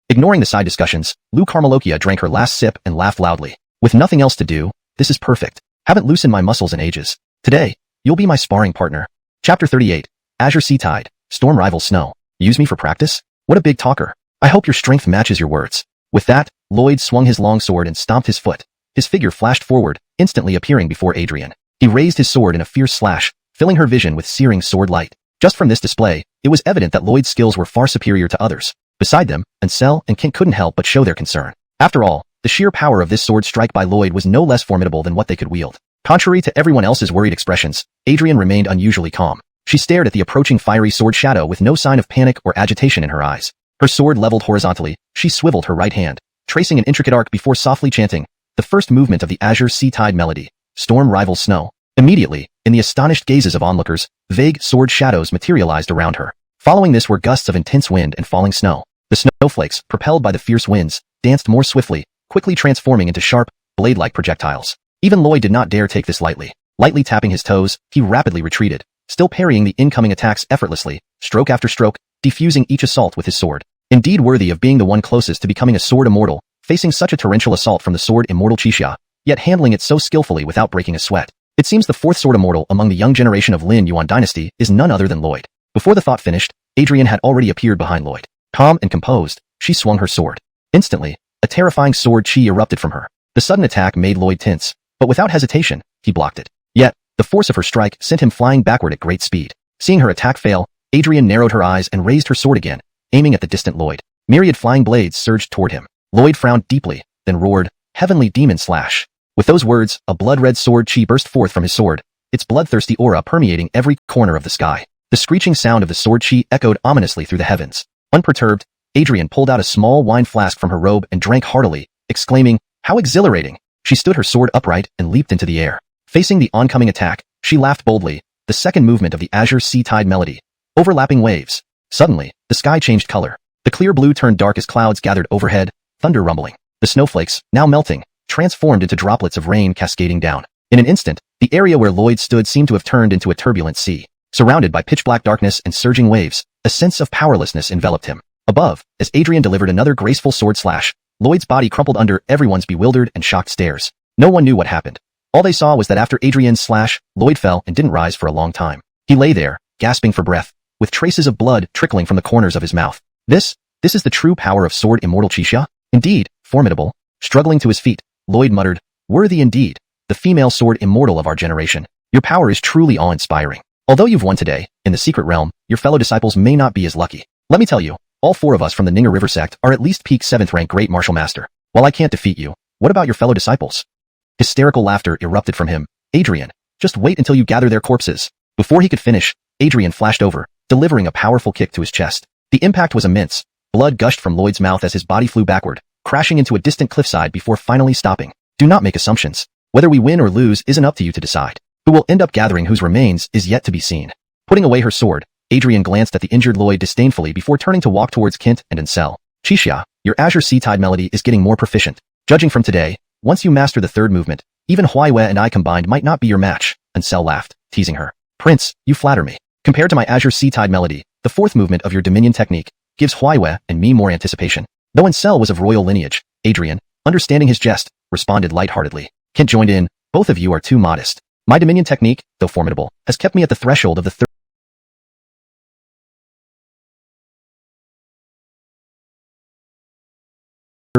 Ignoring the side discussions, Lu Karmalokia drank her last sip and laughed loudly. With nothing else to do, this is perfect. Haven't loosened my muscles in ages. Today, you'll be my sparring partner. Chapter 38. Azure Sea Tide. Storm Rival Snow. Use me for practice? What a big talker. I hope your strength matches your words. With that, Lloyd swung his long sword and stomped his foot. His figure flashed forward, instantly appearing before Adrian. He raised his sword in a fierce slash, filling her vision with searing sword light. Just from this display, it was evident that Lloyd's skills were far superior to others. Beside them, Ancel and Kent couldn't help but show their concern. After all, The sheer power of this sword strike by Lloyd was no less formidable than what they could wield. Contrary to everyone else's worried expressions, Adrian remained unusually calm. She stared at the approaching fiery sword shadow with no sign of panic or agitation in her eyes. Her sword leveled horizontally, she swiveled her right hand, tracing an intricate arc before softly chanting, the first movement of the azure sea tide melody, storm rivals snow. Immediately, in the astonished gazes of onlookers, vague sword shadows materialized around her. Following this were gusts of intense wind and falling snow. The snowflakes, propelled by the fierce winds, danced more swiftly, quickly transforming into sharp, blade-like projectiles. Even Lloyd did not dare take this lightly. Lightly tapping his toes, he rapidly retreated, still parrying the incoming attacks effortlessly, stroke after stroke, defusing each assault with his sword. Indeed worthy of being the one closest to becoming a sword immortal, facing such a torrential assault from the sword immortal Qixia, yet handling it so skillfully without breaking a sweat. It seems the fourth sword immortal among the young generation of Lin Yuan dynasty is none other than Lloyd. Before the thought finished, Adrian had already appeared behind Lloyd. Calm and composed, she swung her sword. Instantly, a terrifying sword chi erupted from her. The sudden attack made Lloyd tense, but without hesitation, he blocked it. Yet, the force of her strike sent him flying backward at great speed. Seeing her attack fail, Adrian narrowed her eyes and raised her sword again, aiming at the distant Lloyd. Myriad flying blades surged toward him. Lloyd frowned deeply, then roared, "Heavenly demon slash." With those words, a blood-red sword chi burst forth from his sword, its bloodthirsty aura permeating every corner of the sky. The screeching sound of the sword chi echoed ominously through the heavens. Unperturbed, Adrian pulled out a small wine flask from her robe and drank heartily, exclaiming, "How exhilarating!" She stood her sword upright and leaped into the air. Facing the oncoming attack, she laughed boldly, the second movement of the azure sea tide melody. Overlapping waves. Suddenly, the sky changed color. The clear blue turned dark as clouds gathered overhead, thunder rumbling. The snowflakes, now melting, transformed into droplets of rain cascading down. In an instant, the area where Lloyd stood seemed to have turned into a turbulent sea. Surrounded by pitch-black darkness and surging waves, a sense of powerlessness enveloped him. Above, as Adrian delivered another graceful sword slash, Lloyd's body crumpled under everyone's bewildered and shocked stares. No one knew what happened. All they saw was that after Adrian's slash, Lloyd fell and didn't rise for a long time. He lay there, gasping for breath, with traces of blood trickling from the corners of his mouth. This is the true power of sword immortal Qixia? Indeed, formidable. Struggling to his feet, Lloyd muttered, "Worthy indeed, the female sword immortal of our generation. Your power is truly awe-inspiring. Although you've won today, in the secret realm, your fellow disciples may not be as lucky. Let me tell you, all four of us from the Nero River sect are at least peak 7th rank great martial master. While I can't defeat you, what about your fellow disciples?" Hysterical laughter erupted from him. "Adrian, just wait until you gather their corpses." Before he could finish, Adrian flashed over, delivering a powerful kick to his chest. The impact was immense. Blood gushed from Lloyd's mouth as his body flew backward, crashing into a distant cliffside before finally stopping. Do not make assumptions. Whether we win or lose isn't up to you to decide. Who will end up gathering whose remains is yet to be seen. Putting away her sword, Adrian glanced at the injured Lloyd disdainfully before turning to walk towards Kent and Ansel. "Qixia, your azure sea tide melody is getting more proficient. Judging from today, once you master the third movement, even Huaiyue and I combined might not be your match." Ansel laughed, teasing her. "Prince, you flatter me. Compared to my azure sea tide melody, the fourth movement of your dominion technique gives Huaiyue and me more anticipation." Though Ansel was of royal lineage, Adrian, understanding his jest, responded lightheartedly. Kent joined in, "Both of you are too modest. My dominion technique, though formidable, has kept me at the threshold of the third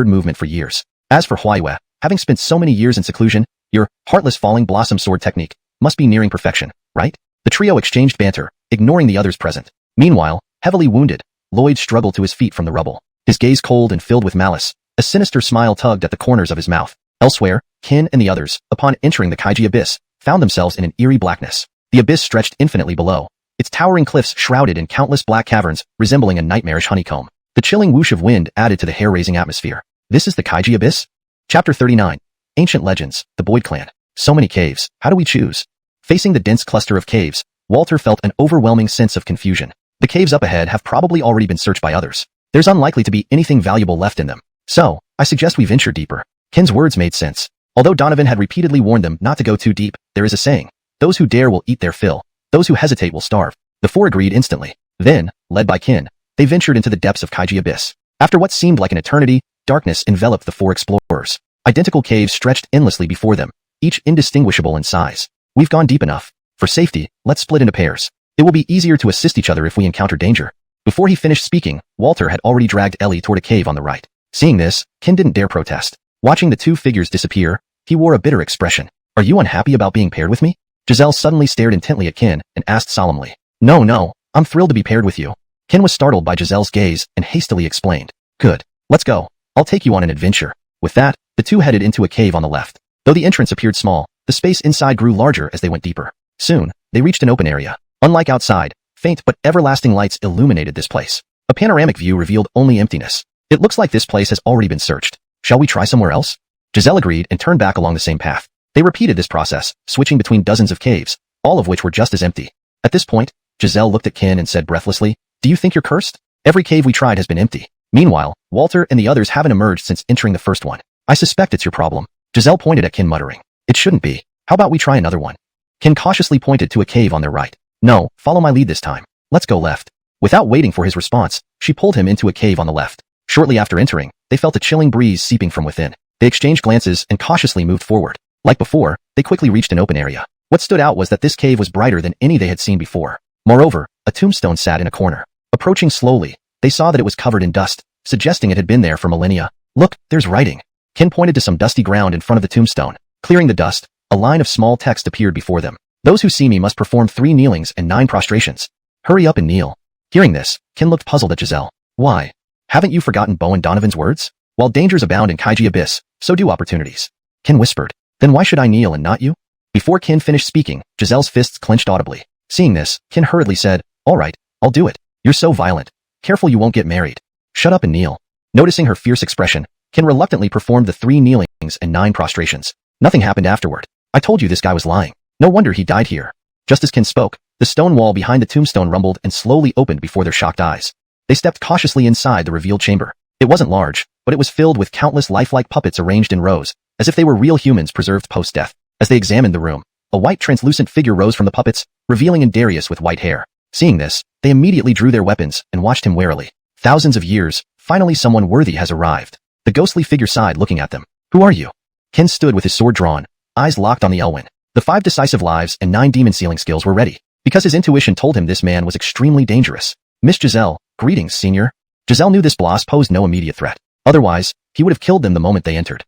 movement for years. As for Huaiyue, having spent so many years in seclusion, your heartless falling blossom sword technique must be nearing perfection, right?" The trio exchanged banter, ignoring the others present. Meanwhile, heavily wounded, Lloyd struggled to his feet from the rubble. His gaze cold and filled with malice, a sinister smile tugged at the corners of his mouth. Elsewhere, Kin and the others, upon entering the Kaiji abyss, found themselves in an eerie blackness. The abyss stretched infinitely below, its towering cliffs shrouded in countless black caverns, resembling a nightmarish honeycomb. The chilling whoosh of wind added to the hair-raising atmosphere. This is the Kaiji abyss? Chapter 39. Ancient Legends, the Boyd Clan. So many caves, how do we choose? Facing the dense cluster of caves, Walter felt an overwhelming sense of confusion. The caves up ahead have probably already been searched by others. There's unlikely to be anything valuable left in them. So, I suggest we venture deeper. Ken's words made sense. Although Donovan had repeatedly warned them not to go too deep, there is a saying, "Those who dare will eat their fill. Those who hesitate will starve." The four agreed instantly. Then, led by Ken, they ventured into the depths of Kaiji Abyss. After what seemed like an eternity, darkness enveloped the four explorers. Identical caves stretched endlessly before them, each indistinguishable in size. "We've gone deep enough. For safety, let's split into pairs. It will be easier to assist each other if we encounter danger." Before he finished speaking, Walter had already dragged Ellie toward a cave on the right. Seeing this, Ken didn't dare protest. Watching the two figures disappear, he wore a bitter expression. "Are you unhappy about being paired with me?" Giselle suddenly stared intently at Ken and asked solemnly. No, I'm thrilled to be paired with you." Ken was startled by Giselle's gaze and hastily explained. "Good. Let's go. I'll take you on an adventure." With that, the two headed into a cave on the left. Though the entrance appeared small, the space inside grew larger as they went deeper. Soon, they reached an open area. Unlike outside, faint but everlasting lights illuminated this place. A panoramic view revealed only emptiness. It looks like this place has already been searched. Shall we try somewhere else? Giselle agreed and turned back along the same path. They repeated this process, switching between dozens of caves, all of which were just as empty. At this point, Giselle looked at Kin and said breathlessly, "Do you think you're cursed? Every cave we tried has been empty." Meanwhile, Walter and the others haven't emerged since entering the first one. "I suspect it's your problem." Giselle pointed at Kin, muttering, "It shouldn't be. How about we try another one?" Kin cautiously pointed to a cave on their right. "No, follow my lead this time. Let's go left." Without waiting for his response, she pulled him into a cave on the left. Shortly after entering, they felt a chilling breeze seeping from within. They exchanged glances and cautiously moved forward. Like before, they quickly reached an open area. What stood out was that this cave was brighter than any they had seen before. Moreover, a tombstone sat in a corner. Approaching slowly, they saw that it was covered in dust, suggesting it had been there for millennia. "Look, there's writing." Kin pointed to some dusty ground in front of the tombstone. Clearing the dust, a line of small text appeared before them. "Those who see me must perform 3 kneelings and 9 prostrations. Hurry up and kneel." Hearing this, Kin looked puzzled at Giselle. "Why? Haven't you forgotten Bowen Donovan's words? While dangers abound in Kaiji Abyss, so do opportunities." Kin whispered, "Then why should I kneel and not you?" Before Kin finished speaking, Giselle's fists clenched audibly. Seeing this, Kin hurriedly said, "All right, I'll do it. You're so violent. Careful you won't get married. Shut up and kneel." Noticing her fierce expression, Kin reluctantly performed the 3 kneelings and 9 prostrations. Nothing happened afterward. "I told you this guy was lying. No wonder he died here." Just as Kin spoke, the stone wall behind the tombstone rumbled and slowly opened before their shocked eyes. They stepped cautiously inside the revealed chamber. It wasn't large, but it was filled with countless lifelike puppets arranged in rows, as if they were real humans preserved post-death. As they examined the room, a white translucent figure rose from the puppets, revealing an Darius with white hair. Seeing this, they immediately drew their weapons and watched him warily. Thousands of years, finally someone worthy has arrived. The ghostly figure sighed, looking at them. "Who are you?" Ken stood with his sword drawn, eyes locked on the Elwyn. The 5 decisive lives and 9 demon sealing skills were ready, because his intuition told him this man was extremely dangerous. "Miss Giselle, greetings, senior." Giselle knew this boss posed no immediate threat. Otherwise, he would have killed them the moment they entered.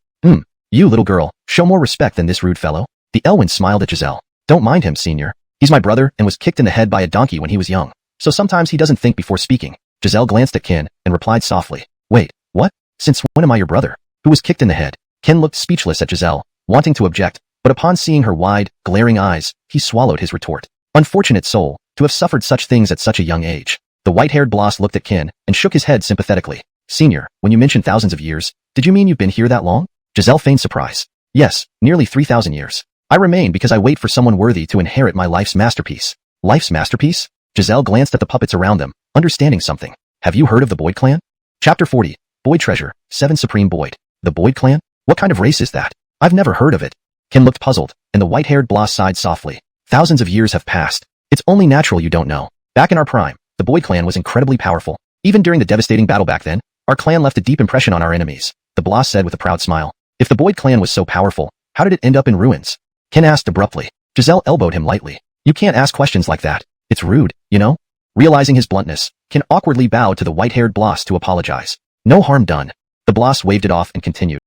You little girl, show more respect than this rude fellow." The Elwyn smiled at Giselle. "Don't mind him, senior. He's my brother and was kicked in the head by a donkey when he was young, so sometimes he doesn't think before speaking." Giselle glanced at Ken and replied softly, "Wait, what? Since when am I your brother? Who was kicked in the head?" Ken looked speechless at Giselle, wanting to object, but upon seeing her wide, glaring eyes, he swallowed his retort. Unfortunate soul, to have suffered such things at such a young age. The white-haired boss looked at Ken and shook his head sympathetically. "Senior, when you mentioned thousands of years, did you mean you've been here that long?" Giselle feigned surprise. "Yes, nearly 3,000 years. I remain because I wait for someone worthy to inherit my life's masterpiece." "Life's masterpiece?" Giselle glanced at the puppets around them, understanding something. "Have you heard of the Boyd clan?" Chapter 40, Boyd Treasure, 7 Supreme Boyd. The Boyd clan? What kind of race is that? I've never heard of it. Ken looked puzzled, and the white-haired boss sighed softly. "Thousands of years have passed. It's only natural you don't know. Back in our prime, the Boyd clan was incredibly powerful. Even during the devastating battle back then, our clan left a deep impression on our enemies," the boss said with a proud smile. "If the Boyd clan was so powerful, how did it end up in ruins?" Ken asked abruptly. Giselle elbowed him lightly. "You can't ask questions like that. It's rude, you know?" Realizing his bluntness, Ken awkwardly bowed to the white-haired boss to apologize. "No harm done." The boss waved it off and continued.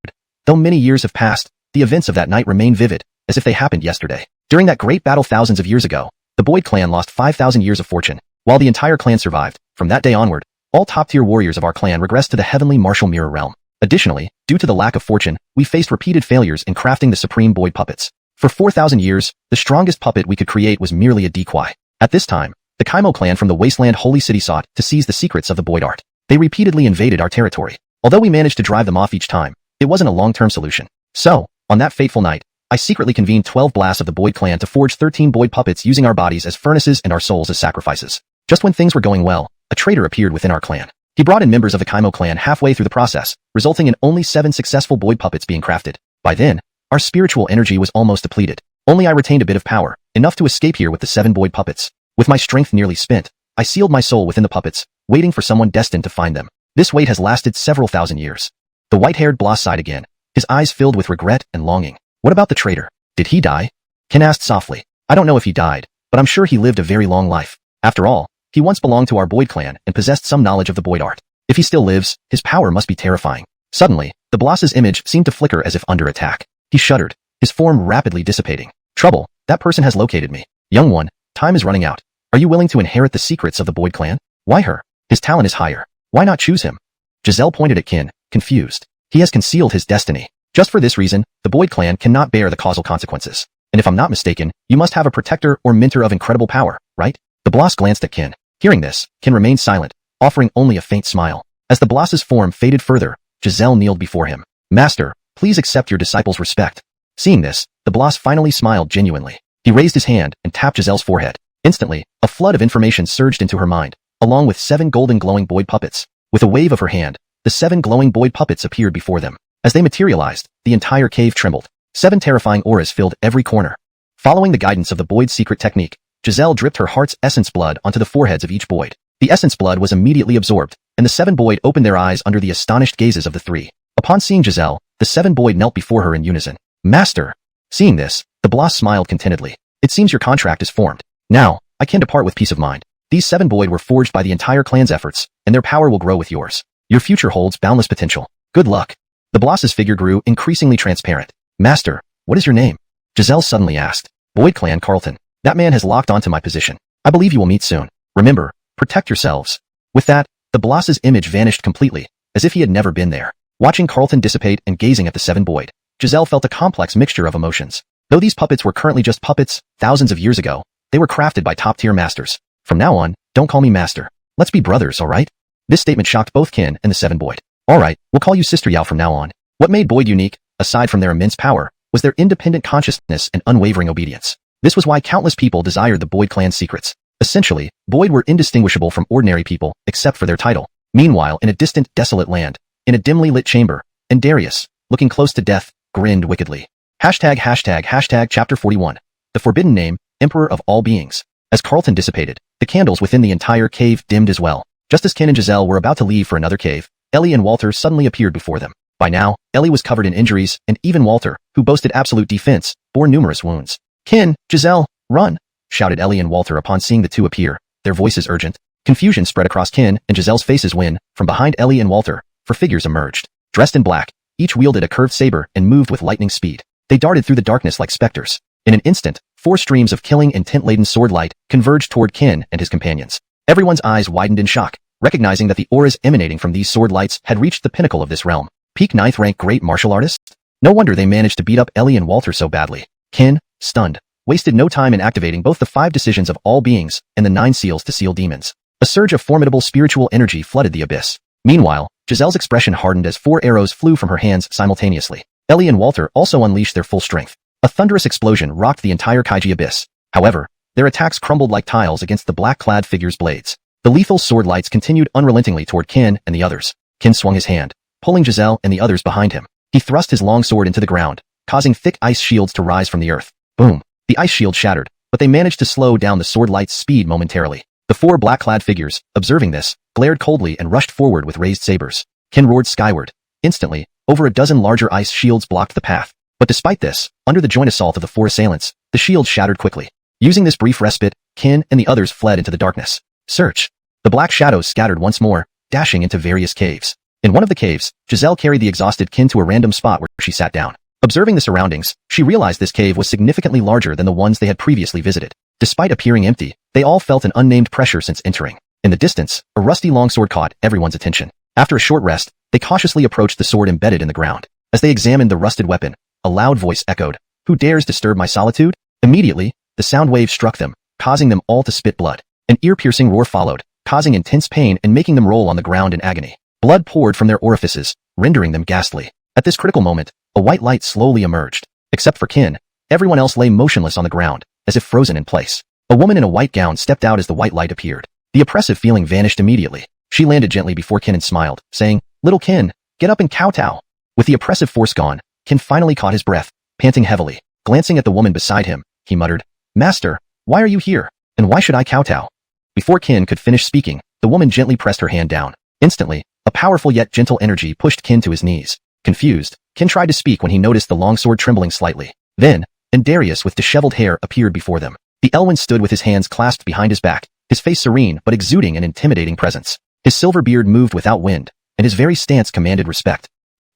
"Though many years have passed, the events of that night remain vivid, as if they happened yesterday. During that great battle thousands of years ago, the Boyd clan lost 5,000 years of fortune, while the entire clan survived. From that day onward, all top-tier warriors of our clan regressed to the heavenly martial mirror realm. Additionally, due to the lack of fortune, we faced repeated failures in crafting the supreme Boyd puppets. For 4,000 years, the strongest puppet we could create was merely a decoy. At this time, the Kaimo clan from the Wasteland Holy City sought to seize the secrets of the Boyd art. They repeatedly invaded our territory. Although we managed to drive them off each time, it wasn't a long-term solution. So, on that fateful night, I secretly convened 12 blasts of the Boyd clan to forge 13 Boyd puppets using our bodies as furnaces and our souls as sacrifices. Just when things were going well, a traitor appeared within our clan. He brought in members of the Kaimo clan halfway through the process, resulting in only 7 successful Boyd puppets being crafted. By then, our spiritual energy was almost depleted. Only I retained a bit of power, enough to escape here with the 7 Boyd puppets. With my strength nearly spent, I sealed my soul within the puppets, waiting for someone destined to find them. This wait has lasted several thousand years." The white-haired boss sighed again, his eyes filled with regret and longing. "What about the traitor? Did he die?" Ken asked softly. "I don't know if he died, but I'm sure he lived a very long life. After all, he once belonged to our Boyd clan and possessed some knowledge of the Boyd art. If he still lives, his power must be terrifying." Suddenly, the boss's image seemed to flicker as if under attack. He shuddered, his form rapidly dissipating. "Trouble, that person has located me. Young one, time is running out. Are you willing to inherit the secrets of the Boyd clan?" "Why her? His talent is higher. Why not choose him?" Giselle pointed at Ken, confused. He has concealed his destiny. Just for this reason, the Boyd clan cannot bear the causal consequences. And if I'm not mistaken, you must have a protector or mentor of incredible power, right? The boss glanced at Qin. Hearing this, Qin remained silent, offering only a faint smile. As the boss's form faded further, Giselle kneeled before him. Master, please accept your disciple's respect. Seeing this, the boss finally smiled genuinely. He raised his hand and tapped Giselle's forehead. Instantly, a flood of information surged into her mind, along with 7 golden glowing Boyd puppets. With a wave of her hand, the 7 glowing Boyd puppets appeared before them. As they materialized, the entire cave trembled. 7 terrifying auras filled every corner. Following the guidance of the Boyd secret technique, Giselle dripped her heart's essence blood onto the foreheads of each Boyd. The essence blood was immediately absorbed, and the 7 Boyd opened their eyes under the astonished gazes of the 3. Upon seeing Giselle, the 7 Boyd knelt before her in unison. Master! Seeing this, the boss smiled contentedly. It seems your contract is formed. Now, I can depart with peace of mind. These 7 Boyd were forged by the entire clan's efforts, and their power will grow with yours. Your future holds boundless potential. Good luck. The boss's figure grew increasingly transparent. Master, what is your name? Giselle suddenly asked. Boyd clan Carlton. That man has locked onto my position. I believe you will meet soon. Remember, protect yourselves. With that, the boss's image vanished completely, as if he had never been there. Watching Carlton dissipate and gazing at the 7 Boyd, Giselle felt a complex mixture of emotions. Though these puppets were currently just puppets, thousands of years ago, they were crafted by top-tier masters. From now on, don't call me master. Let's be brothers, alright? This statement shocked both Qin and the 7 Boyd. Alright, we'll call you Sister Yao from now on. What made Boyd unique, aside from their immense power, was their independent consciousness and unwavering obedience. This was why countless people desired the Boyd clan's secrets. Essentially, Boyd were indistinguishable from ordinary people, except for their title. Meanwhile, in a distant, desolate land, in a dimly lit chamber, Darius, looking close to death, grinned wickedly. ##### Chapter 41. The Forbidden Name, Emperor of All Beings. As Carlton dissipated, the candles within the entire cave dimmed as well. Just as Qin and Giselle were about to leave for another cave, Ellie and Walter suddenly appeared before them. By now, Ellie was covered in injuries, and even Walter, who boasted absolute defense, bore numerous wounds. Qin, Giselle, run! Shouted Ellie and Walter upon seeing the two appear, their voices urgent. Confusion spread across Qin and Giselle's faces when, from behind Ellie and Walter, 4 figures emerged. Dressed in black, each wielded a curved saber and moved with lightning speed. They darted through the darkness like specters. In an instant, 4 streams of killing and tint-laden sword light converged toward Qin and his companions. Everyone's eyes widened in shock, recognizing that the auras emanating from these sword lights had reached the pinnacle of this realm. Peak 9th rank great martial artists? No wonder they managed to beat up Ellie and Walter so badly. Qin, stunned, wasted no time in activating both the 5 decisions of all beings and the 9 seals to seal demons. A surge of formidable spiritual energy flooded the abyss. Meanwhile, Giselle's expression hardened as 4 arrows flew from her hands simultaneously. Ellie and Walter also unleashed their full strength. A thunderous explosion rocked the entire Kaiji abyss. However, their attacks crumbled like tiles against the black-clad figure's blades. The lethal sword lights continued unrelentingly toward Qin and the others. Qin swung his hand, pulling Giselle and the others behind him. He thrust his long sword into the ground, causing thick ice shields to rise from the earth. Boom! The ice shield shattered, but they managed to slow down the sword light's speed momentarily. The 4 black-clad figures, observing this, glared coldly and rushed forward with raised sabers. Qin roared skyward. Instantly, over a dozen larger ice shields blocked the path. But despite this, under the joint assault of the 4 assailants, the shields shattered quickly. Using this brief respite, Qin and the others fled into the darkness. Search. The black shadows scattered once more, dashing into various caves. In one of the caves, Giselle carried the exhausted Qin to a random spot where she sat down. Observing the surroundings, she realized this cave was significantly larger than the ones they had previously visited. Despite appearing empty, they all felt an unnamed pressure since entering. In the distance, a rusty longsword caught everyone's attention. After a short rest, they cautiously approached the sword embedded in the ground. As they examined the rusted weapon, a loud voice echoed, "Who dares disturb my solitude?" Immediately, the sound wave struck them, causing them all to spit blood. An ear-piercing roar followed, causing intense pain and making them roll on the ground in agony. Blood poured from their orifices, rendering them ghastly. At this critical moment, a white light slowly emerged. Except for Qin, everyone else lay motionless on the ground, as if frozen in place. A woman in a white gown stepped out as the white light appeared. The oppressive feeling vanished immediately. She landed gently before Qin and smiled, saying, "Little Qin, get up and kowtow." With the oppressive force gone, Qin finally caught his breath, panting heavily. Glancing at the woman beside him, he muttered, "Master, why are you here? And why should I kowtow?" Before Qin could finish speaking, the woman gently pressed her hand down. Instantly, a powerful yet gentle energy pushed Qin to his knees. Confused, Qin tried to speak when he noticed the longsword trembling slightly. Then, Darius with disheveled hair appeared before them. The Elwyn stood with his hands clasped behind his back, his face serene but exuding an intimidating presence. His silver beard moved without wind, and his very stance commanded respect.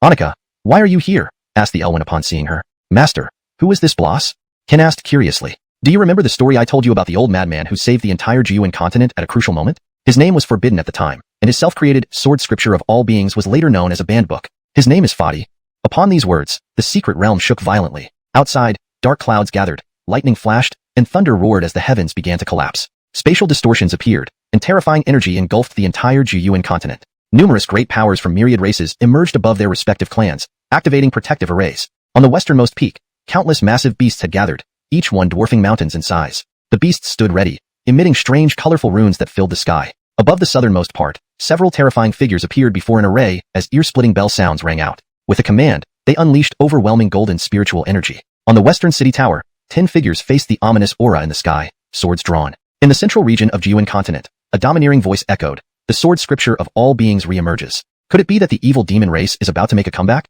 "Annika, why are you here?" asked the Elwyn upon seeing her. "Master, who is this boss?" Qin asked curiously. "Do you remember the story I told you about the old madman who saved the entire Jiuan continent at a crucial moment? His name was forbidden at the time, and his self-created sword scripture of all beings was later known as a banned book. His name is Fadi. Upon these words, the secret realm shook violently. Outside, dark clouds gathered, lightning flashed, and thunder roared as the heavens began to collapse. Spatial distortions appeared, and terrifying energy engulfed the entire Wu Yuan continent. Numerous great powers from myriad races emerged above their respective clans, activating protective arrays. On the westernmost peak, countless massive beasts had gathered, each one dwarfing mountains in size. The beasts stood ready, emitting strange colorful runes that filled the sky. Above the southernmost part, several terrifying figures appeared before an array as ear-splitting bell sounds rang out. With a command, they unleashed overwhelming golden spiritual energy. On the western city tower, 10 figures faced the ominous aura in the sky, swords drawn. In the central region of Wu Yuan continent, a domineering voice echoed, the sword scripture of all beings re-emerges. Could it be that the evil demon race is about to make a comeback?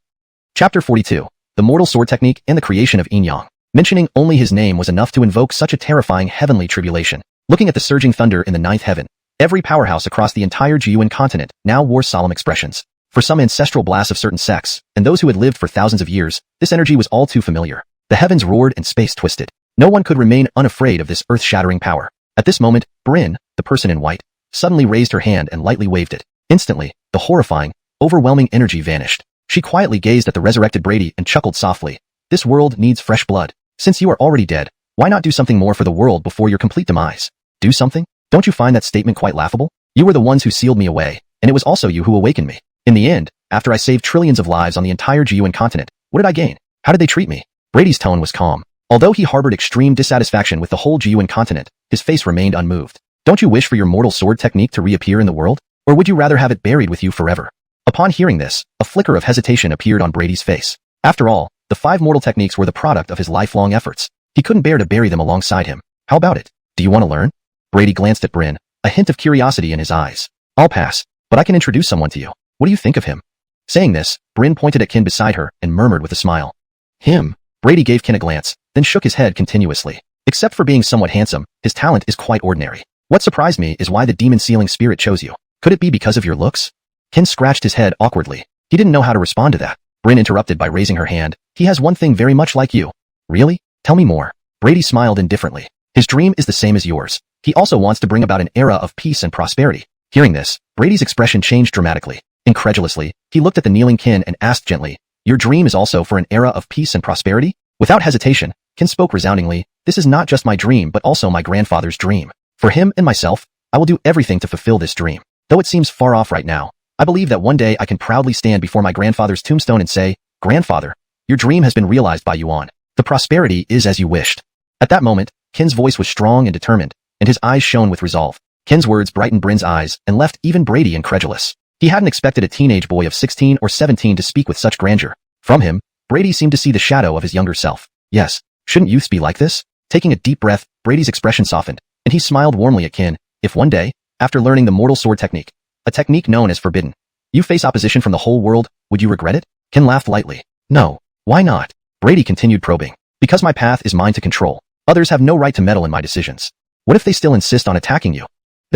Chapter 42. The Mortal Sword Technique and the Creation of Enyang. Mentioning only his name was enough to invoke such a terrifying heavenly tribulation. Looking at the surging thunder in the ninth heaven, every powerhouse across the entire Wu Yuan continent now wore solemn expressions. For some ancestral blasts of certain sects, and those who had lived for thousands of years, this energy was all too familiar. The heavens roared and space twisted. No one could remain unafraid of this earth-shattering power. At this moment, Bryn, the person in white, suddenly raised her hand and lightly waved it. Instantly, the horrifying, overwhelming energy vanished. She quietly gazed at the resurrected Brady and chuckled softly. This world needs fresh blood. Since you are already dead, why not do something more for the world before your complete demise? Do something? Don't you find that statement quite laughable? You were the ones who sealed me away, and it was also you who awakened me. In the end, after I saved trillions of lives on the entire Wu Yuan continent, what did I gain? How did they treat me? Brady's tone was calm. Although he harbored extreme dissatisfaction with the whole Wu Yuan continent, his face remained unmoved. Don't you wish for your mortal sword technique to reappear in the world? Or would you rather have it buried with you forever? Upon hearing this, a flicker of hesitation appeared on Brady's face. After all, the 5 mortal techniques were the product of his lifelong efforts. He couldn't bear to bury them alongside him. How about it? Do you want to learn? Brady glanced at Bryn, a hint of curiosity in his eyes. I'll pass, but I can introduce someone to you. What do you think of him? Saying this, Bryn pointed at Kin beside her and murmured with a smile. Him? Brady gave Kin a glance, then shook his head continuously. Except for being somewhat handsome, his talent is quite ordinary. What surprised me is why the demon-sealing spirit chose you. Could it be because of your looks? Kin scratched his head awkwardly. He didn't know how to respond to that. Bryn interrupted by raising her hand. He has one thing very much like you. Really? Tell me more. Brady smiled indifferently. His dream is the same as yours. He also wants to bring about an era of peace and prosperity. Hearing this, Brady's expression changed dramatically. Incredulously, he looked at the kneeling Kin and asked gently, Your dream is also for an era of peace and prosperity? Without hesitation, Kin spoke resoundingly, This is not just my dream but also my grandfather's dream. For him and myself, I will do everything to fulfill this dream. Though it seems far off right now, I believe that one day I can proudly stand before my grandfather's tombstone and say, Grandfather, your dream has been realized by Yuan. The prosperity is as you wished. At that moment, Kin's voice was strong and determined, and his eyes shone with resolve. Kin's words brightened Bryn's eyes and left even Brady incredulous. He hadn't expected a teenage boy of 16 or 17 to speak with such grandeur. From him, Brady seemed to see the shadow of his younger self. Yes, shouldn't youths be like this? Taking a deep breath, Brady's expression softened, and he smiled warmly at Kin. If one day, after learning the mortal sword technique, a technique known as forbidden, you face opposition from the whole world, would you regret it? Kin laughed lightly. No, why not? Brady continued probing. Because my path is mine to control. Others have no right to meddle in my decisions. What if they still insist on attacking you?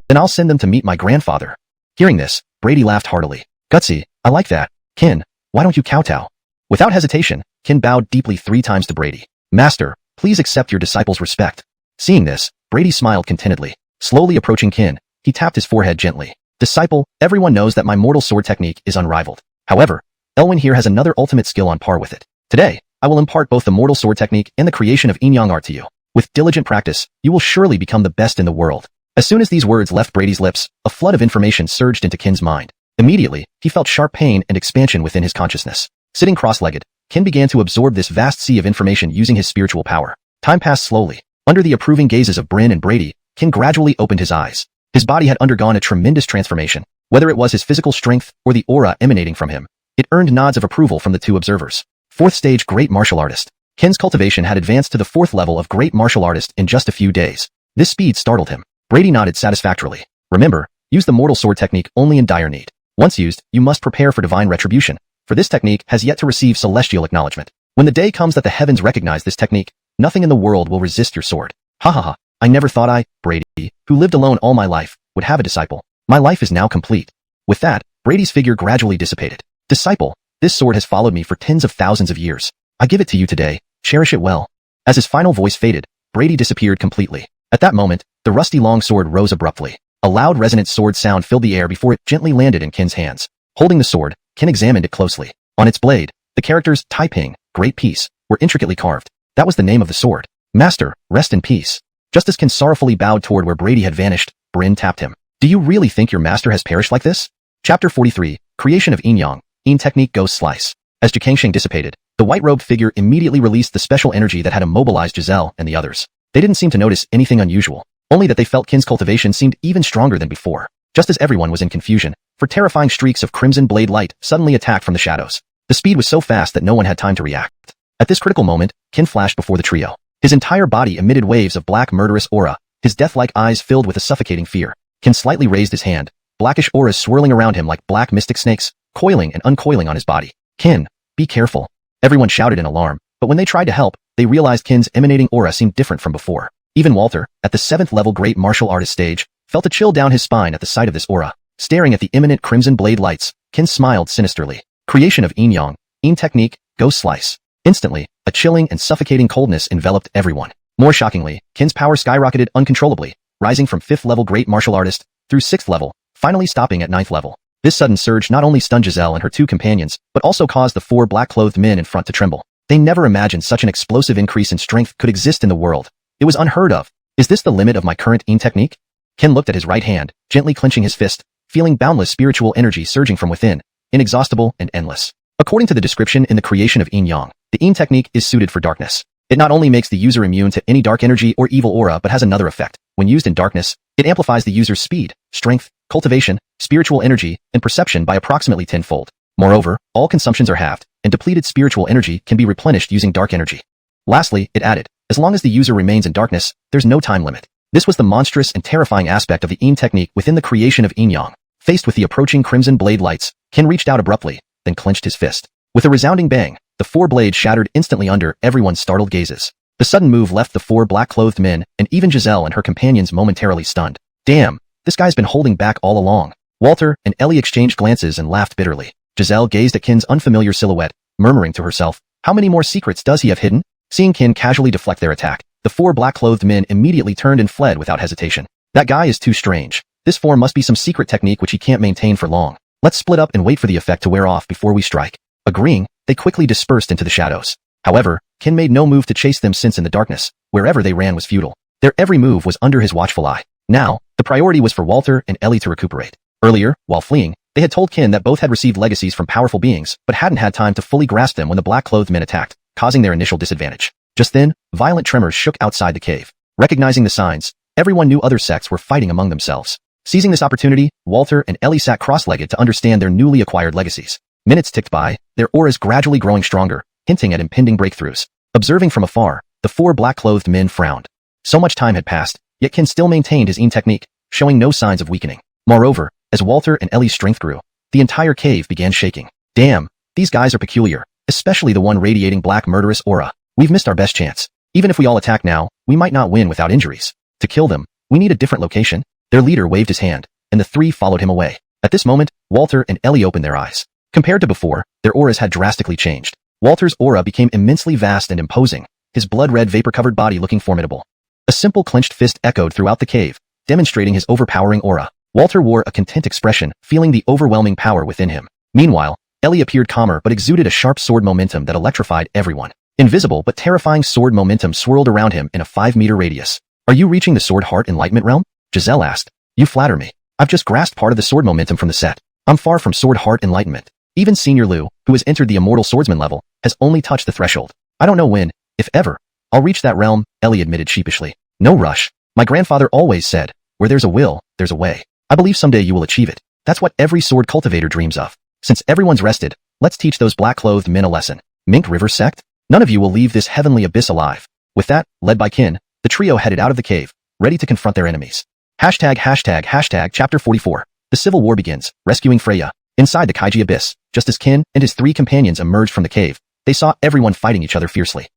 Then I'll send them to meet my grandfather. Hearing this, Brady laughed heartily. Gutsy, I like that. Kin, why don't you kowtow? Without hesitation, Kin bowed deeply 3 times to Brady. Master, please accept your disciple's respect. Seeing this, Brady smiled contentedly. Slowly approaching Kin, he tapped his forehead gently. Disciple, everyone knows that my mortal sword technique is unrivaled. However, Elwyn here has another ultimate skill on par with it. Today, I will impart both the mortal sword technique and the creation of Enyang art to you. With diligent practice, you will surely become the best in the world. As soon as these words left Brady's lips, a flood of information surged into Kin's mind. Immediately, he felt sharp pain and expansion within his consciousness. Sitting cross-legged, Kin began to absorb this vast sea of information using his spiritual power. Time passed slowly. Under the approving gazes of Bryn and Brady, Kin gradually opened his eyes. His body had undergone a tremendous transformation. Whether it was his physical strength or the aura emanating from him, it earned nods of approval from the 2 observers. 4th stage Great Martial Artist. Kin's cultivation had advanced to the 4th level of Great Martial Artist in just a few days. This speed startled him. Brady nodded satisfactorily. Remember, use the mortal sword technique only in dire need. Once used, you must prepare for divine retribution, for this technique has yet to receive celestial acknowledgement. When the day comes that the heavens recognize this technique, nothing in the world will resist your sword. Ha ha ha, I never thought I, Brady, who lived alone all my life, would have a disciple. My life is now complete. With that, Brady's figure gradually dissipated. Disciple, this sword has followed me for tens of thousands of years. I give it to you today, cherish it well. As his final voice faded, Brady disappeared completely. At that moment, the rusty long sword rose abruptly. A loud resonant sword sound filled the air before it gently landed in Kin's hands. Holding the sword, Kin examined it closely. On its blade, the characters Taiping, Great Peace, were intricately carved. That was the name of the sword. Master, rest in peace. Just as Kin sorrowfully bowed toward where Brady had vanished, Bryn tapped him. Do you really think your master has perished like this? Chapter 43, Creation of Yin Technique Ghost Slice. As Cangsheng dissipated, the white-robed figure immediately released the special energy that had immobilized Giselle and the others. They didn't seem to notice anything unusual, only that they felt Kin's cultivation seemed even stronger than before. Just as everyone was in confusion, for terrifying streaks of crimson blade light suddenly attacked from the shadows. The speed was so fast that no one had time to react. At this critical moment, Kin flashed before the trio. His entire body emitted waves of black murderous aura, his death-like eyes filled with a suffocating fear. Kin slightly raised his hand, blackish auras swirling around him like black mystic snakes, coiling and uncoiling on his body. Kin, be careful. Everyone shouted in alarm, but when they tried to help, they realized Kin's emanating aura seemed different from before. Even Walter, at the 7th level great martial artist stage, felt a chill down his spine at the sight of this aura. Staring at the imminent crimson blade lights, Kin smiled sinisterly. Creation of Yin Technique, Ghost Slice. Instantly, a chilling and suffocating coldness enveloped everyone. More shockingly, Kin's power skyrocketed uncontrollably, rising from 5th level great martial artist through 6th level, finally stopping at 9th level. This sudden surge not only stunned Giselle and her 2 companions, but also caused the 4 black-clothed men in front to tremble. They never imagined such an explosive increase in strength could exist in the world. It was unheard of. Is this the limit of my current Yin technique? Kin looked at his right hand, gently clenching his fist, feeling boundless spiritual energy surging from within, inexhaustible and endless. According to the description in the Creation of Yin the Yin technique is suited for darkness. It not only makes the user immune to any dark energy or evil aura but has another effect. When used in darkness, it amplifies the user's speed, strength, cultivation, spiritual energy, and perception by approximately 10-fold. Moreover, all consumptions are halved, and depleted spiritual energy can be replenished using dark energy. Lastly, it added, as long as the user remains in darkness, there's no time limit. This was the monstrous and terrifying aspect of the Yin technique within the Creation of Yin. Faced with the approaching crimson blade lights, Kin reached out abruptly, then clenched his fist. With a resounding bang, the 4 blades shattered instantly under everyone's startled gazes. The sudden move left the 4 black-clothed men and even Giselle and her companions momentarily stunned. Damn, this guy's been holding back all along. Walter and Ellie exchanged glances and laughed bitterly. Giselle gazed at Kin's unfamiliar silhouette, murmuring to herself, how many more secrets does he have hidden? Seeing Kin casually deflect their attack, the 4 black-clothed men immediately turned and fled without hesitation. That guy is too strange. This form must be some secret technique which he can't maintain for long. Let's split up and wait for the effect to wear off before we strike. Agreeing, they quickly dispersed into the shadows. However, Kin made no move to chase them since in the darkness, wherever they ran was futile. Their every move was under his watchful eye. Now, the priority was for Walter and Ellie to recuperate. Earlier, while fleeing, they had told Kin that both had received legacies from powerful beings, but hadn't had time to fully grasp them when the black-clothed men attacked, causing their initial disadvantage. Just then, violent tremors shook outside the cave. Recognizing the signs, everyone knew other sects were fighting among themselves. Seizing this opportunity, Walter and Ellie sat cross-legged to understand their newly acquired legacies. Minutes ticked by, their auras gradually growing stronger, hinting at impending breakthroughs. Observing from afar, the 4 black-clothed men frowned. So much time had passed, yet Kin still maintained his Yin technique, showing no signs of weakening. Moreover, as Walter and Ellie's strength grew, the entire cave began shaking. Damn, these guys are peculiar, especially the one radiating black murderous aura. We've missed our best chance. Even if we all attack now, we might not win without injuries. To kill them, we need a different location. Their leader waved his hand, and the 3 followed him away. At this moment, Walter and Ellie opened their eyes. Compared to before, their auras had drastically changed. Walter's aura became immensely vast and imposing, his blood-red vapor-covered body looking formidable. A simple clenched fist echoed throughout the cave, demonstrating his overpowering aura. Walter wore a content expression, feeling the overwhelming power within him. Meanwhile, Ellie appeared calmer but exuded a sharp sword momentum that electrified everyone. Invisible but terrifying sword momentum swirled around him in a 5-meter radius. Are you reaching the sword heart enlightenment realm? Giselle asked. You flatter me. I've just grasped part of the sword momentum from the set. I'm far from sword heart enlightenment. Even Senior Liu, who has entered the immortal swordsman level, has only touched the threshold. I don't know when, if ever, I'll reach that realm, Ellie admitted sheepishly. No rush. My grandfather always said, where there's a will, there's a way. I believe someday you will achieve it. That's what every sword cultivator dreams of. Since everyone's rested, let's teach those black-clothed men a lesson. Mink River sect? None of you will leave this heavenly abyss alive. With that, led by Kin, the trio headed out of the cave, ready to confront their enemies. Hashtag Chapter 44. The Civil War begins, rescuing Freya. Inside the Kaiji abyss, just as Kin and his 3 companions emerged from the cave, they saw everyone fighting each other fiercely.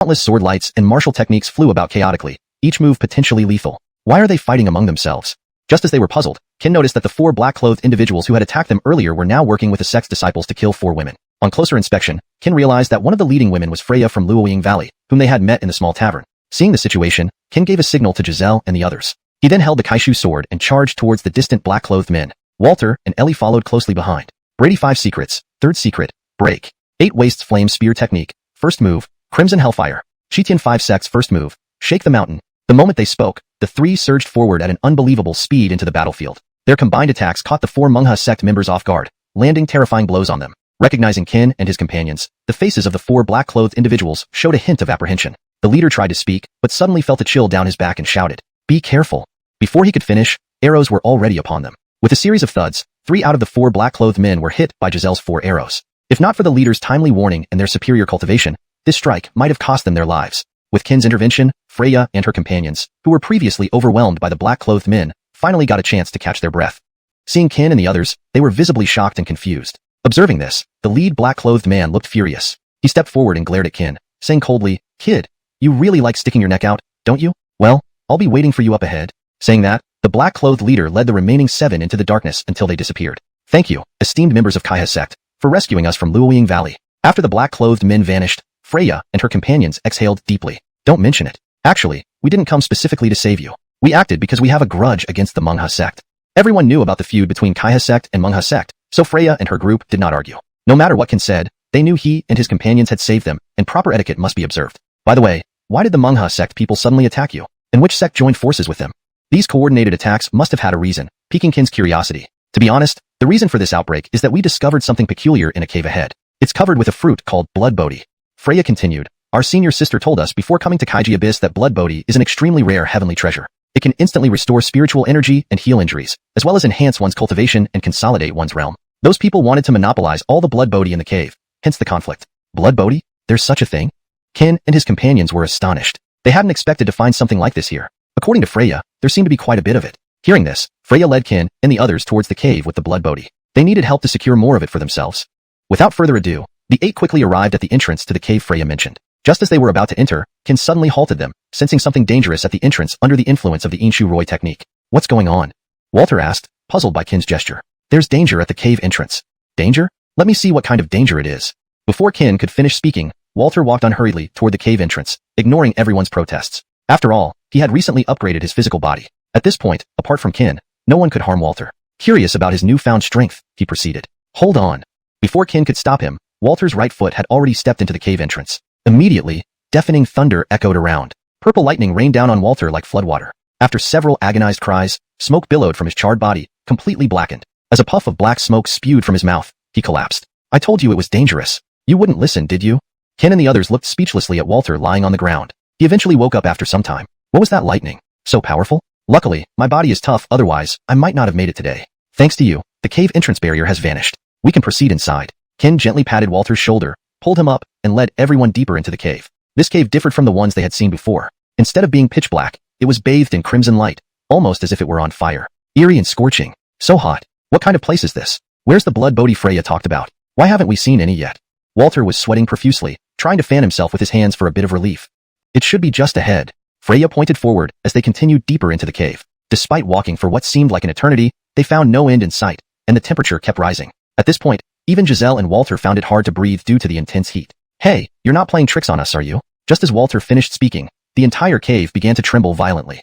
Countless sword lights and martial techniques flew about chaotically, each move potentially lethal. Why are they fighting among themselves? Just as they were puzzled, Kin noticed that the 4 black-clothed individuals who had attacked them earlier were now working with the sect's disciples to kill 4 women. On closer inspection, Kin realized that one of the leading women was Freya from Luoying Valley, whom they had met in the small tavern. Seeing the situation, Kin gave a signal to Giselle and the others. He then held the Kaishu sword and charged towards the distant black-clothed men. Walter and Ellie followed closely behind. Brady 5 secrets. Third secret. Break. 8 wastes flame spear technique. First move. Crimson Hellfire. Chitian 5 sects first move. Shake the mountain. The moment they spoke, the three surged forward at an unbelievable speed into the battlefield. Their combined attacks caught the 4 Menghe sect members off guard, landing terrifying blows on them. Recognizing Qin and his companions, the faces of the 4 black-clothed individuals showed a hint of apprehension. The leader tried to speak, but suddenly felt a chill down his back and shouted, "Be careful." Before he could finish, arrows were already upon them. With a series of thuds, 3 out of the 4 black-clothed men were hit by Giselle's 4 arrows. If not for the leader's timely warning and their superior cultivation, this strike might have cost them their lives. With Qin's intervention, Freya and her companions, who were previously overwhelmed by the black-clothed men, finally got a chance to catch their breath. Seeing Qin and the others, they were visibly shocked and confused. Observing this, the lead black-clothed man looked furious. He stepped forward and glared at Qin, saying coldly, "Kid, you really like sticking your neck out, don't you? Well, I'll be waiting for you up ahead." Saying that, the black-clothed leader led the remaining 7 into the darkness until they disappeared. "Thank you, esteemed members of Kaiha sect, for rescuing us from Luoying Valley." After the black-clothed men vanished, Freya and her companions exhaled deeply. "Don't mention it. Actually, we didn't come specifically to save you. We acted because we have a grudge against the Menghe sect." Everyone knew about the feud between Kaiha sect and Menghe sect, so Freya and her group did not argue. No matter what Qin said, they knew he and his companions had saved them, and proper etiquette must be observed. By the way, why did the Menghe sect people suddenly attack you? And which sect joined forces with them? These coordinated attacks must have had a reason, piquing Qin's curiosity. To be honest, the reason for this outbreak is that we discovered something peculiar in a cave ahead. It's covered with a fruit called blood bodhi. Freya continued, "Our senior sister told us before coming to Kaiji Abyss that blood bodhi is an extremely rare heavenly treasure. It can instantly restore spiritual energy and heal injuries, as well as enhance one's cultivation and consolidate one's realm. Those people wanted to monopolize all the blood bodhi in the cave, hence the conflict." Blood bodhi? There's such a thing? Qin and his companions were astonished. They hadn't expected to find something like this here. According to Freya, there seemed to be quite a bit of it. Hearing this, Freya led Qin and the others towards the cave with the blood bodhi. They needed help to secure more of it for themselves. Without further ado, the 8 quickly arrived at the entrance to the cave Freya mentioned. Just as they were about to enter, Qin suddenly halted them, sensing something dangerous at the entrance under the influence of the Sword technique. "What's going on?" Walter asked, puzzled by Qin's gesture. "There's danger at the cave entrance." "Danger? Let me see what kind of danger it is." Before Qin could finish speaking, Walter walked unhurriedly toward the cave entrance, ignoring everyone's protests. After all, he had recently upgraded his physical body. At this point, apart from Qin, no one could harm Walter. Curious about his newfound strength, he proceeded. "Hold on." Before Qin could stop him, Walter's right foot had already stepped into the cave entrance. Immediately, deafening thunder echoed around. Purple lightning rained down on Walter like floodwater. After several agonized cries, smoke billowed from his charred body, completely blackened. As a puff of black smoke spewed from his mouth, he collapsed. "I told you it was dangerous. You wouldn't listen, did you?" Qin and the others looked speechlessly at Walter lying on the ground. He eventually woke up after some time. "What was that lightning? So powerful? Luckily, my body is tough, otherwise, I might not have made it today. Thanks to you, the cave entrance barrier has vanished. We can proceed inside." Qin gently patted Walter's shoulder, pulled him up, and led everyone deeper into the cave. This cave differed from the ones they had seen before. Instead of being pitch black, it was bathed in crimson light, almost as if it were on fire. Eerie and scorching. So hot. What kind of place is this? Where's the blood bodhi Freya talked about? Why haven't we seen any yet? Walter was sweating profusely, trying to fan himself with his hands for a bit of relief. "It should be just ahead." Freya pointed forward as they continued deeper into the cave. Despite walking for what seemed like an eternity, they found no end in sight, and the temperature kept rising. At this point, even Giselle and Walter found it hard to breathe due to the intense heat. "Hey, you're not playing tricks on us, are you?" Just as Walter finished speaking, the entire cave began to tremble violently.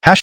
####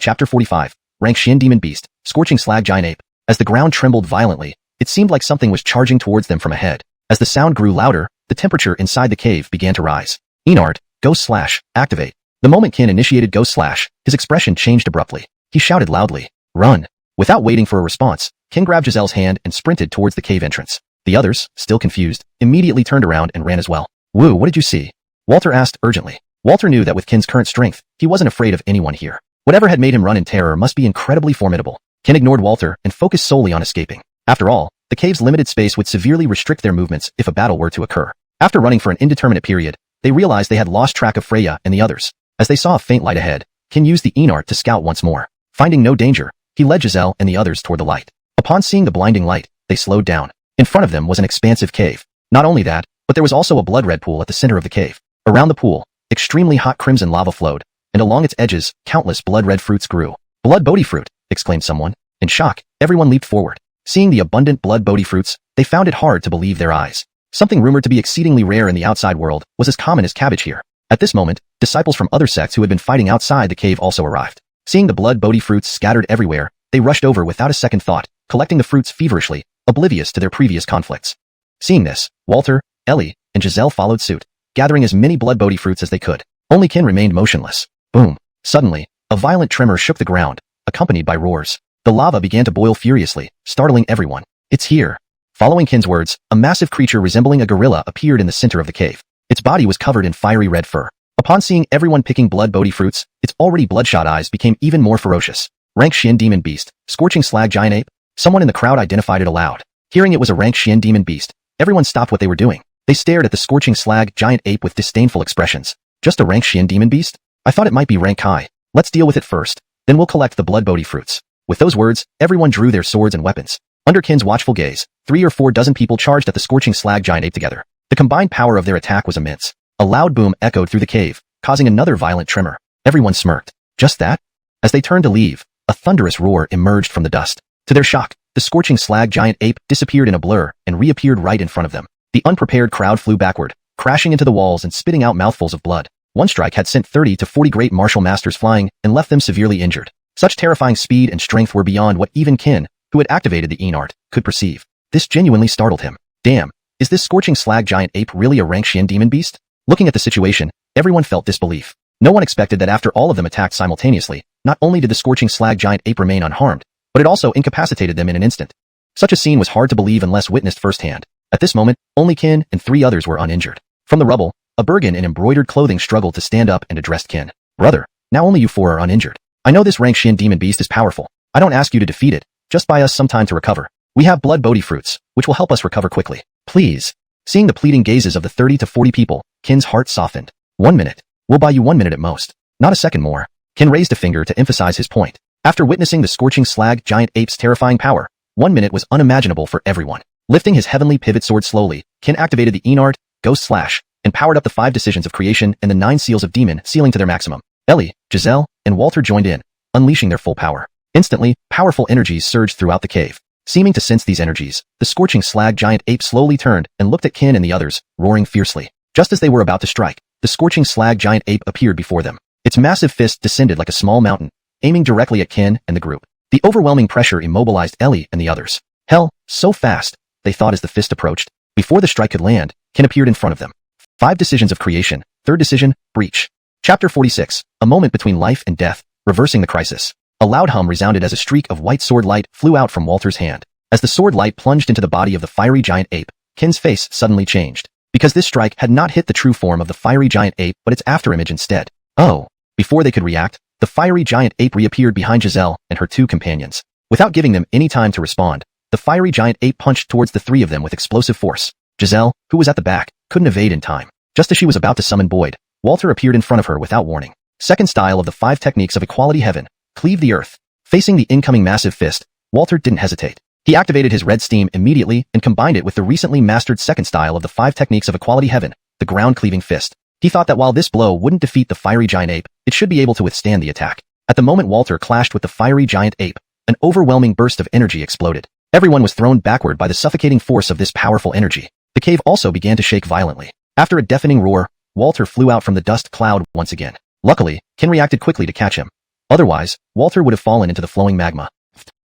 Chapter 45. Rank Shin Demon Beast, Scorching Slag Giant Ape. As the ground trembled violently, it seemed like something was charging towards them from ahead. As the sound grew louder, the temperature inside the cave began to rise. "Enart, Ghost Slash, activate." The moment Qin initiated Ghost Slash, his expression changed abruptly. He shouted loudly, "Run!" Without waiting for a response, Qin grabbed Giselle's hand and sprinted towards the cave entrance. The others, still confused, immediately turned around and ran as well. "Wu, what did you see?" Walter asked urgently. Walter knew that with Qin's current strength, he wasn't afraid of anyone here. Whatever had made him run in terror must be incredibly formidable. Qin ignored Walter and focused solely on escaping. After all, the cave's limited space would severely restrict their movements if a battle were to occur. After running for an indeterminate period, they realized they had lost track of Freya and the others. As they saw a faint light ahead, Qin used the Enart to scout once more. Finding no danger, he led Giselle and the others toward the light. Upon seeing the blinding light, they slowed down. In front of them was an expansive cave. Not only that, but there was also a blood-red pool at the center of the cave. Around the pool, extremely hot crimson lava flowed, and along its edges, countless blood-red fruits grew. "Blood bodhi fruit!" exclaimed someone. In shock, everyone leaped forward. Seeing the abundant blood bodhi fruits, they found it hard to believe their eyes. Something rumored to be exceedingly rare in the outside world was as common as cabbage here. At this moment, disciples from other sects who had been fighting outside the cave also arrived. Seeing the blood Bodhi fruits scattered everywhere, they rushed over without a second thought, collecting the fruits feverishly, oblivious to their previous conflicts. Seeing this, Walter, Ellie, and Giselle followed suit, gathering as many blood Bodhi fruits as they could. Only Kin remained motionless. Boom. Suddenly, a violent tremor shook the ground, accompanied by roars. The lava began to boil furiously, startling everyone. It's here. Following Kin's words, a massive creature resembling a gorilla appeared in the center of the cave. Its body was covered in fiery red fur. Upon seeing everyone picking blood Bodhi fruits, its already bloodshot eyes became even more ferocious. Rank Xian Demon Beast, Scorching Slag Giant Ape. Someone in the crowd identified it aloud. Hearing it was a rank Xian Demon Beast, everyone stopped what they were doing. They stared at the Scorching Slag Giant Ape with disdainful expressions. Just a rank Xian Demon Beast? I thought it might be rank high. Let's deal with it first. Then we'll collect the blood Bodhi fruits. With those words, everyone drew their swords and weapons. Under Kin's watchful gaze, 3 or 4 dozen people charged at the Scorching Slag Giant Ape together. The combined power of their attack was immense. A loud boom echoed through the cave, causing another violent tremor. Everyone smirked. Just that? As they turned to leave, a thunderous roar emerged from the dust. To their shock, the Scorching Slag Giant Ape disappeared in a blur and reappeared right in front of them. The unprepared crowd flew backward, crashing into the walls and spitting out mouthfuls of blood. One strike had sent 30 to 40 great martial masters flying and left them severely injured. Such terrifying speed and strength were beyond what even Kin, who had activated the Enart, could perceive. This genuinely startled him. Damn, is this Scorching Slag Giant Ape really a rank Xian Demon Beast? Looking at the situation, everyone felt disbelief. No one expected that after all of them attacked simultaneously, not only did the Scorching Slag Giant Ape remain unharmed, but it also incapacitated them in an instant. Such a scene was hard to believe unless witnessed firsthand. At this moment, only Kin and 3 others were uninjured. From the rubble, a Bergen in embroidered clothing struggled to stand up and addressed Kin. Brother, now only you 4 are uninjured. I know this rank Xian Demon Beast is powerful. I don't ask you to defeat it, just buy us some time to recover. We have blood Bodhi fruits, which will help us recover quickly. Please. Seeing the pleading gazes of the 30 to 40 people, Kin's heart softened. 1 minute. We'll buy you 1 minute at most. Not a second more. Kin raised a finger to emphasize his point. After witnessing the Scorching Slag Giant Ape's terrifying power, 1 minute was unimaginable for everyone. Lifting his heavenly pivot sword slowly, Kin activated the Enart, Ghost Slash, and powered up the 5 decisions of creation and the 9 seals of demon sealing to their maximum. Ellie, Giselle, and Walter joined in, unleashing their full power. Instantly, powerful energies surged throughout the cave. Seeming to sense these energies, the Scorching Slag Giant Ape slowly turned and looked at Kin and the others, roaring fiercely. Just as they were about to strike, the Scorching Slag Giant Ape appeared before them. Its massive fist descended like a small mountain, aiming directly at Kin and the group. The overwhelming pressure immobilized Ellie and the others. Hell, so fast, they thought as the fist approached. Before the strike could land, Kin appeared in front of them. 5 decisions of creation. 3rd decision, breach. Chapter 46, a moment between life and death, reversing the crisis. A loud hum resounded as a streak of white sword light flew out from Walter's hand. As the sword light plunged into the body of the fiery giant ape, Kin's face suddenly changed. Because this strike had not hit the true form of the fiery giant ape but its afterimage instead. Oh. Before they could react, the fiery giant ape reappeared behind Giselle and her 2 companions. Without giving them any time to respond, the fiery giant ape punched towards the 3 of them with explosive force. Giselle, who was at the back, couldn't evade in time. Just as she was about to summon Boyd, Walter appeared in front of her without warning. Second style of the 5 techniques of equality heaven, cleave the earth. Facing the incoming massive fist, Walter didn't hesitate. He activated his red steam immediately and combined it with the recently mastered second style of the 5 techniques of equality heaven, the ground cleaving fist. He thought that while this blow wouldn't defeat the fiery giant ape, it should be able to withstand the attack. At the moment Walter clashed with the fiery giant ape, an overwhelming burst of energy exploded. Everyone was thrown backward by the suffocating force of this powerful energy. The cave also began to shake violently. After a deafening roar, Walter flew out from the dust cloud once again. Luckily, Kin reacted quickly to catch him. Otherwise, Walter would have fallen into the flowing magma.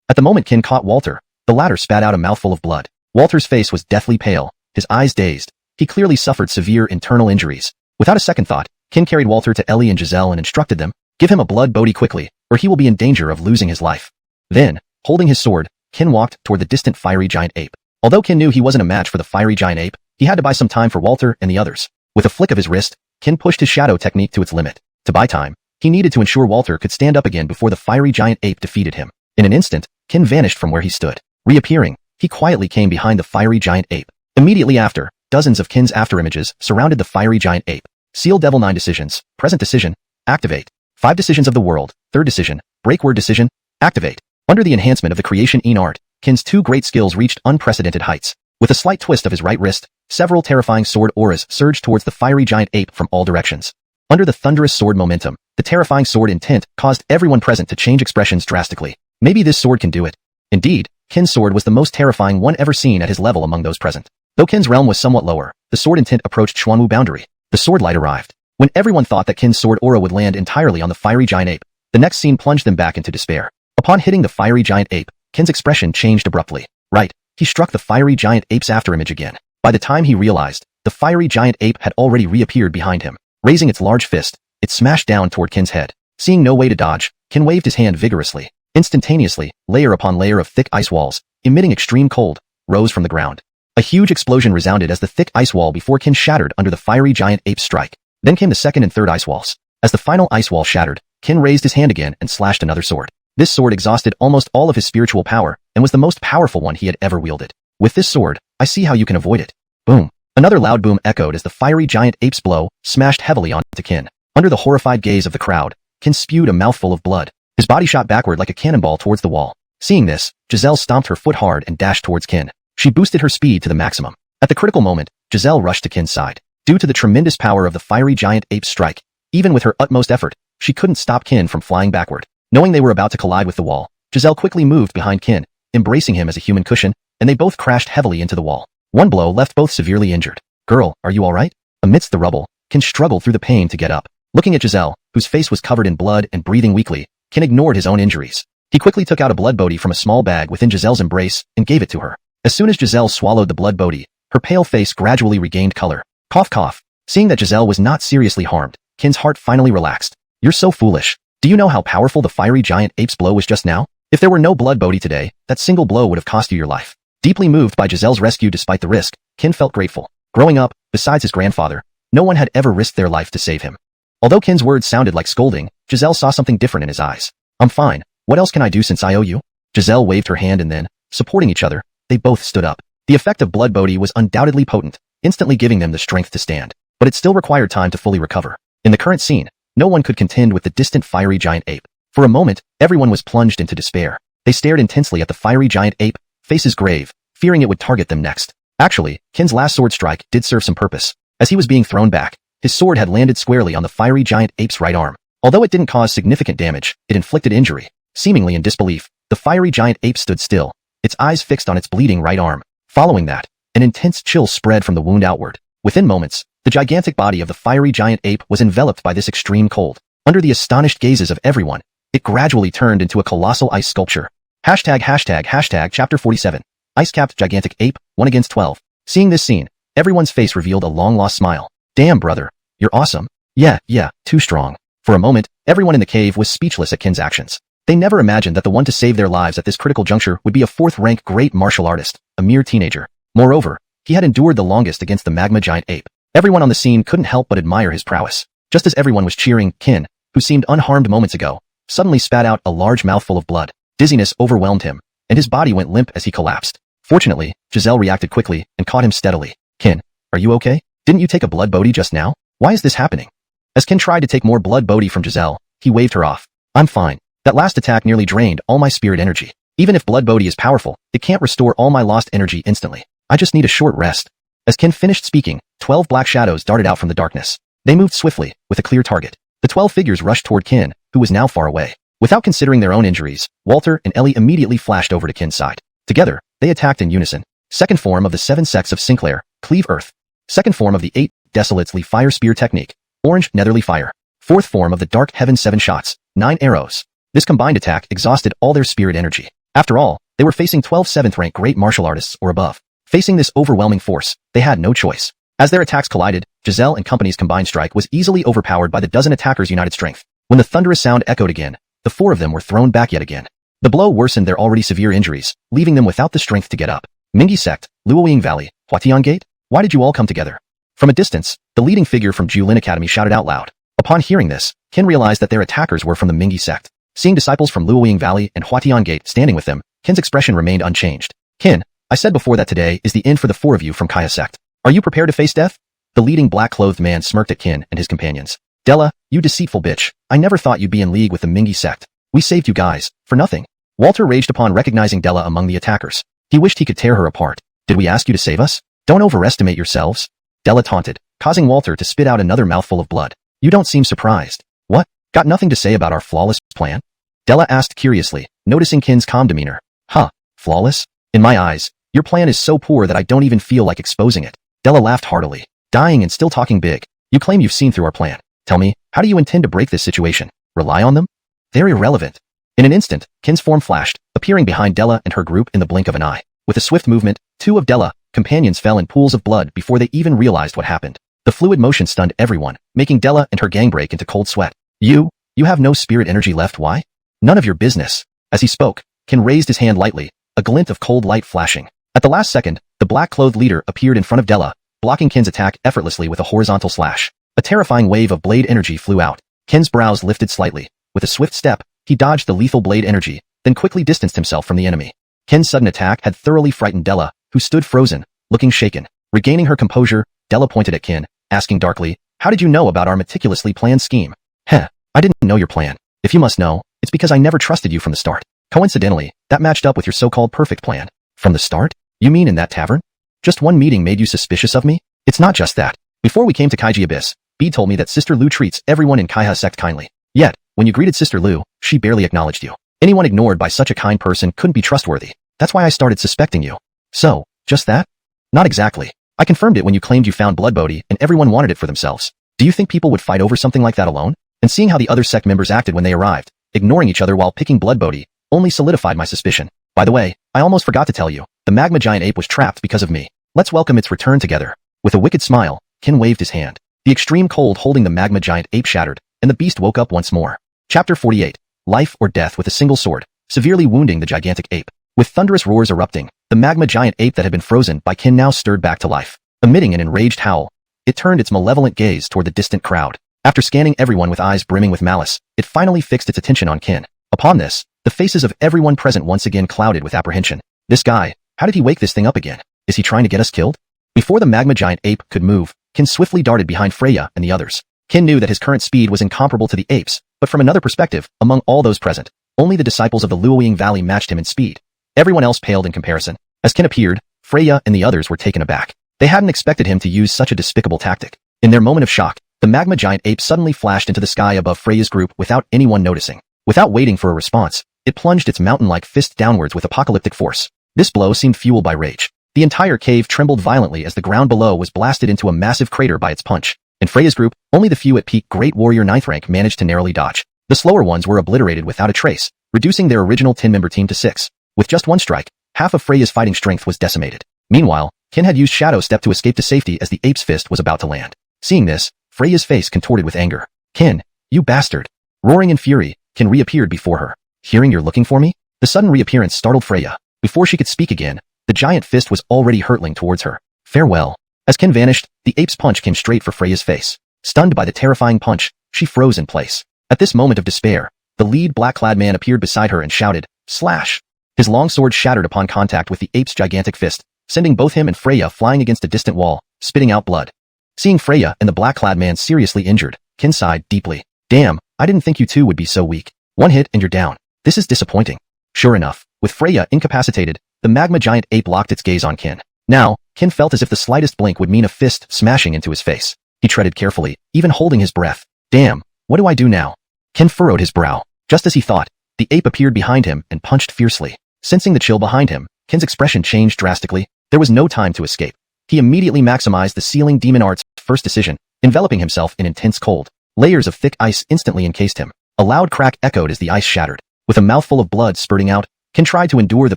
At the moment Kin caught Walter, the latter spat out a mouthful of blood. Walter's face was deathly pale, his eyes dazed. He clearly suffered severe internal injuries. Without a second thought, Kin carried Walter to Ellie and Giselle and instructed them, give him a blood Bodhi quickly, or he will be in danger of losing his life. Then, holding his sword, Kin walked toward the distant fiery giant ape. Although Kin knew he wasn't a match for the fiery giant ape, he had to buy some time for Walter and the others. With a flick of his wrist, Kin pushed his shadow technique to its limit. To buy time, he needed to ensure Walter could stand up again before the fiery giant ape defeated him. In an instant, Kin vanished from where he stood. Reappearing, he quietly came behind the fiery giant ape. Immediately after, dozens of Kin's afterimages surrounded the fiery giant ape. Seal Devil 9 decisions, present decision, activate. 5 decisions of the world, 3rd decision, break word decision, activate. Under the enhancement of the creation Enart, Kin's 2 great skills reached unprecedented heights. With a slight twist of his right wrist, several terrifying sword auras surged towards the fiery giant ape from all directions. Under the thunderous sword momentum, the terrifying sword intent caused everyone present to change expressions drastically. Maybe this sword can do it. Indeed, Kin's sword was the most terrifying one ever seen at his level among those present. Though Kin's realm was somewhat lower, the sword intent approached Xuanwu boundary. The sword light arrived. When everyone thought that Kin's sword aura would land entirely on the fiery giant ape, The next scene plunged them back into despair. Upon hitting the fiery giant ape, Kin's expression changed abruptly. Right, he struck the fiery giant ape's afterimage again. By the time he realized, the fiery giant ape had already reappeared behind him. Raising its large fist, it smashed down toward Kin's head. Seeing no way to dodge, Kin waved his hand vigorously. Instantaneously, layer upon layer of thick ice walls, emitting extreme cold, rose from the ground. A huge explosion resounded as the thick ice wall before Kin shattered under the fiery giant ape's strike. Then came the second and third ice walls. As the final ice wall shattered, Kin raised his hand again and slashed another sword. This sword exhausted almost all of his spiritual power and was the most powerful one he had ever wielded. With this sword, I see how you can avoid it. Boom. Another loud boom echoed as the fiery giant ape's blow smashed heavily onto Kin. Under the horrified gaze of the crowd, Kin spewed a mouthful of blood. His body shot backward like a cannonball towards the wall. Seeing this, Giselle stomped her foot hard and dashed towards Kin. She boosted her speed to the maximum. At the critical moment, Giselle rushed to Kin's side. Due to the tremendous power of the fiery giant ape's strike, even with her utmost effort, she couldn't stop Kin from flying backward. Knowing they were about to collide with the wall, Giselle quickly moved behind Kin, embracing him as a human cushion, and they both crashed heavily into the wall. One blow left both severely injured. Girl, are you alright? Amidst the rubble, Kin struggled through the pain to get up. Looking at Giselle, whose face was covered in blood and breathing weakly, Kin ignored his own injuries. He quickly took out a blood bodhi from a small bag within Giselle's embrace and gave it to her. As soon as Giselle swallowed the blood bodhi, her pale face gradually regained color. Cough cough. Seeing that Giselle was not seriously harmed, Kin's heart finally relaxed. You're so foolish. Do you know how powerful the fiery giant ape's blow was just now? If there were no blood bodhi today, that single blow would have cost you your life. Deeply moved by Giselle's rescue despite the risk, Kin felt grateful. Growing up, besides his grandfather, no one had ever risked their life to save him. Although Kin's words sounded like scolding, Giselle saw something different in his eyes. I'm fine. What else can I do since I owe you? Giselle waved her hand and then, supporting each other, they both stood up. The effect of blood bodhi was undoubtedly potent, instantly giving them the strength to stand. But it still required time to fully recover. In the current scene, no one could contend with the distant fiery giant ape. For a moment, everyone was plunged into despair. They stared intensely at the fiery giant ape, faces grave, fearing it would target them next. Actually, Kin's last sword strike did serve some purpose. As he was being thrown back, his sword had landed squarely on the fiery giant ape's right arm. Although it didn't cause significant damage, it inflicted injury. Seemingly in disbelief, the fiery giant ape stood still, its eyes fixed on its bleeding right arm. Following that, an intense chill spread from the wound outward. Within moments, the gigantic body of the fiery giant ape was enveloped by this extreme cold. Under the astonished gazes of everyone, it gradually turned into a colossal ice sculpture. ##### Chapter 47. Ice-capped gigantic ape, 1 against 12. Seeing this scene, everyone's face revealed a long-lost smile. Damn, brother. You're awesome. Yeah, too strong. For a moment, everyone in the cave was speechless at Kin's actions. They never imagined that the one to save their lives at this critical juncture would be a 4th-rank great martial artist, a mere teenager. Moreover, he had endured the longest against the magma giant ape. Everyone on the scene couldn't help but admire his prowess. Just as everyone was cheering, Kin, who seemed unharmed moments ago, suddenly spat out a large mouthful of blood. Dizziness overwhelmed him, and his body went limp as he collapsed. Fortunately, Giselle reacted quickly and caught him steadily. Kin, are you okay? Didn't you take a blood bodhi just now? Why is this happening? As Kin tried to take more blood bodhi from Giselle, he waved her off. I'm fine. That last attack nearly drained all my spirit energy. Even if blood bodhi is powerful, it can't restore all my lost energy instantly. I just need a short rest. As Kin finished speaking, 12 black shadows darted out from the darkness. They moved swiftly, with a clear target. The 12 figures rushed toward Kin, who was now far away. Without considering their own injuries, Walter and Ellie immediately flashed over to Kin's side. Together, they attacked in unison. Second form of the 7 sects of Sinclair, Cleave Earth. Second form of the 8 Desolates Lee Fire Spear Technique, Orange Netherly Fire. Fourth form of the Dark Heaven 7 Shots, 9 Arrows. This combined attack exhausted all their spirit energy. After all, they were facing 12 7th-rank great martial artists or above. Facing this overwhelming force, they had no choice. As their attacks collided, Giselle and company's combined strike was easily overpowered by the dozen attackers' united strength. When the thunderous sound echoed again, the 4 of them were thrown back yet again. The blow worsened their already severe injuries, leaving them without the strength to get up. Mingi Sect, Luoying Valley, Huatian Gate? Why did you all come together? From a distance, the leading figure from Julin Academy shouted out loud. Upon hearing this, Kin realized that their attackers were from the Mingi Sect. Seeing disciples from Luoying Valley and Huatian Gate standing with them, Kin's expression remained unchanged. Kin, I said before that today is the end for the 4 of you from Kaya Sect. Are you prepared to face death? The leading black-clothed man smirked at Kin and his companions. Della, you deceitful bitch. I never thought you'd be in league with the Mingi Sect. We saved you guys, for nothing. Walter raged upon recognizing Della among the attackers. He wished he could tear her apart. Did we ask you to save us? Don't overestimate yourselves. Della taunted, causing Walter to spit out another mouthful of blood. You don't seem surprised. What? Got nothing to say about our flawless plan? Della asked curiously, noticing Kin's calm demeanor. Huh, flawless? In my eyes, your plan is so poor that I don't even feel like exposing it. Della laughed heartily. Dying and still talking big. You claim you've seen through our plan. Tell me, how do you intend to break this situation? Rely on them? They're irrelevant. In an instant, Kin's form flashed, appearing behind Della and her group in the blink of an eye. With a swift movement, two of Della's companions fell in pools of blood before they even realized what happened. The fluid motion stunned everyone, making Della and her gang break into cold sweat. You have no spirit energy left, why? None of your business. As he spoke, Kin raised his hand lightly, a glint of cold light flashing. At the last second, the black-clothed leader appeared in front of Della, blocking Kin's attack effortlessly with a horizontal slash. A terrifying wave of blade energy flew out. Kin's brows lifted slightly. With a swift step, he dodged the lethal blade energy, then quickly distanced himself from the enemy. Kin's sudden attack had thoroughly frightened Della, who stood frozen, looking shaken. Regaining her composure, Della pointed at Kin, asking darkly, "How did you know about our meticulously planned scheme?" "Heh, I didn't know your plan. If you must know, it's because I never trusted you from the start. Coincidentally, that matched up with your so-called perfect plan." "From the start? You mean in that tavern? Just one meeting made you suspicious of me?" "It's not just that. Before we came to Kaiji Abyss, Bede told me that Sister Lu treats everyone in Kaiha sect kindly. Yet, when you greeted Sister Lu, she barely acknowledged you. Anyone ignored by such a kind person couldn't be trustworthy. That's why I started suspecting you." "So, just that?" "Not exactly. I confirmed it when you claimed you found Blood Bodhi and everyone wanted it for themselves. Do you think people would fight over something like that alone?" And seeing how the other sect members acted when they arrived, ignoring each other while picking Blood Bodhi, only solidified my suspicion. By the way, I almost forgot to tell you, the magma giant ape was trapped because of me. Let's welcome its return together." With a wicked smile, Kin waved his hand. The extreme cold holding the magma giant ape shattered, and the beast woke up once more. Chapter 48. Life or death with a single sword, severely wounding the gigantic ape. With thunderous roars erupting, the magma giant ape that had been frozen by Kin now stirred back to life. Emitting an enraged howl, it turned its malevolent gaze toward the distant crowd. After scanning everyone with eyes brimming with malice, it finally fixed its attention on Kin. Upon this, the faces of everyone present once again clouded with apprehension. This guy, how did he wake this thing up again? Is he trying to get us killed? Before the magma giant ape could move, Kin swiftly darted behind Freya and the others. Kin knew that his current speed was incomparable to the apes, but from another perspective, among all those present, only the disciples of the Luoying Valley matched him in speed. Everyone else paled in comparison. As Kin appeared, Freya and the others were taken aback. They hadn't expected him to use such a despicable tactic. In their moment of shock, the magma giant ape suddenly flashed into the sky above Freya's group without anyone noticing. Without waiting for a response, it plunged its mountain-like fist downwards with apocalyptic force. This blow seemed fueled by rage. The entire cave trembled violently as the ground below was blasted into a massive crater by its punch. In Freya's group, only the few at peak Great Warrior 9th rank managed to narrowly dodge. The slower ones were obliterated without a trace, reducing their original 10-member team to 6. With just one strike, half of Freya's fighting strength was decimated. Meanwhile, Kin had used Shadow Step to escape to safety as the ape's fist was about to land. Seeing this, Freya's face contorted with anger. "Kin, you bastard!" Roaring in fury, Kin reappeared before her. "Hearing you're looking for me?" The sudden reappearance startled Freya. Before she could speak again, the giant fist was already hurtling towards her. "Farewell." As Kin vanished, the ape's punch came straight for Freya's face. Stunned by the terrifying punch, she froze in place. At this moment of despair, the lead black-clad man appeared beside her and shouted, "Slash!" His long sword shattered upon contact with the ape's gigantic fist, sending both him and Freya flying against a distant wall, spitting out blood. Seeing Freya and the black-clad man seriously injured, Kin sighed deeply. "Damn, I didn't think you two would be so weak. One hit and you're down. This is disappointing." Sure enough, with Freya incapacitated, the magma giant ape locked its gaze on Kin. Now, Kin felt as if the slightest blink would mean a fist smashing into his face. He treaded carefully, even holding his breath. "Damn, what do I do now?" Kin furrowed his brow. Just as he thought, the ape appeared behind him and punched fiercely. Sensing the chill behind him, Kin's expression changed drastically. There was no time to escape. He immediately maximized the sealing demon art's first decision, enveloping himself in intense cold. Layers of thick ice instantly encased him. A loud crack echoed as the ice shattered. With a mouthful of blood spurting out, Kin tried to endure the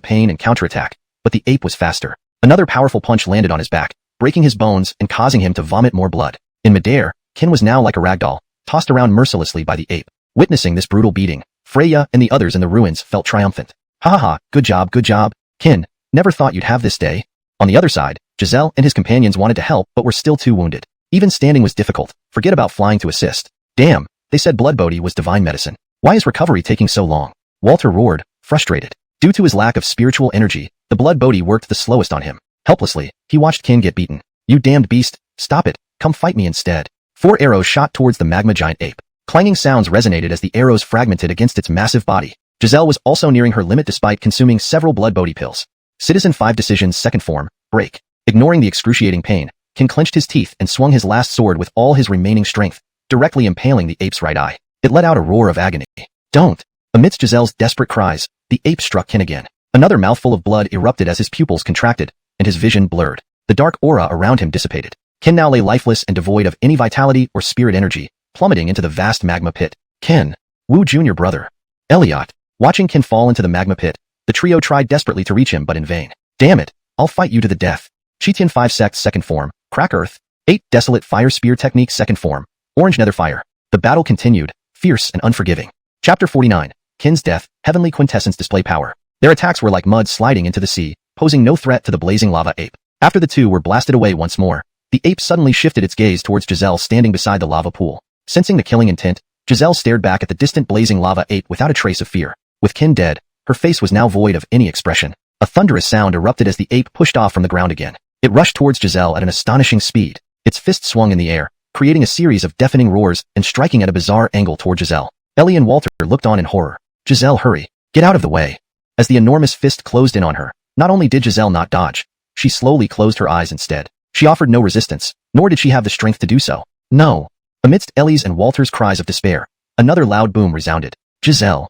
pain and counterattack, but the ape was faster. Another powerful punch landed on his back, breaking his bones and causing him to vomit more blood. In midair, Kin was now like a ragdoll, tossed around mercilessly by the ape. Witnessing this brutal beating, Freya and the others in the ruins felt triumphant. "Ha ha ha, good job, Kin. Never thought you'd have this day." On the other side, Giselle and his companions wanted to help but were still too wounded. Even standing was difficult, forget about flying to assist. "Damn, they said Blood Bodhi was divine medicine. Why is recovery taking so long?" Walter roared, frustrated. Due to his lack of spiritual energy, the Blood Bodhi worked the slowest on him. Helplessly, he watched Kin get beaten. "You damned beast, stop it, come fight me instead." 4 arrows shot towards the magma giant ape. Clanging sounds resonated as the arrows fragmented against its massive body. Giselle was also nearing her limit despite consuming several Blood Bodhi pills. Citizen 5 Decision's second form, Break. Ignoring the excruciating pain, Kin clenched his teeth and swung his last sword with all his remaining strength, directly impaling the ape's right eye. It let out a roar of agony. "Don't!" Amidst Giselle's desperate cries, the ape struck Kin again. Another mouthful of blood erupted as his pupils contracted, and his vision blurred. The dark aura around him dissipated. Kin now lay lifeless and devoid of any vitality or spirit energy, plummeting into the vast magma pit. "Kin, Wu Jr. brother." Elliot. Watching Kin fall into the magma pit, the trio tried desperately to reach him but in vain. Damn it, I'll fight you to the death. Chitian 5 Sects Second Form, Crack Earth. 8 Desolate Fire Spear Technique Second Form, Orange Nether Fire. The battle continued, fierce and unforgiving. Chapter 49, Kin's Death, Heavenly Quintessence Display Power. Their attacks were like mud sliding into the sea, posing no threat to the blazing lava ape. After the two were blasted away once more, the ape suddenly shifted its gaze towards Giselle standing beside the lava pool. Sensing the killing intent, Giselle stared back at the distant blazing lava ape without a trace of fear. With Kin dead, her face was now void of any expression. A thunderous sound erupted as the ape pushed off from the ground again. It rushed towards Giselle at an astonishing speed. Its fist swung in the air, creating a series of deafening roars and striking at a bizarre angle toward Giselle. Ellie and Walter looked on in horror. Giselle, hurry. Get out of the way. As the enormous fist closed in on her, not only did Giselle not dodge, she slowly closed her eyes instead. She offered no resistance, nor did she have the strength to do so. No. Amidst Ellie's and Walter's cries of despair, another loud boom resounded. Giselle.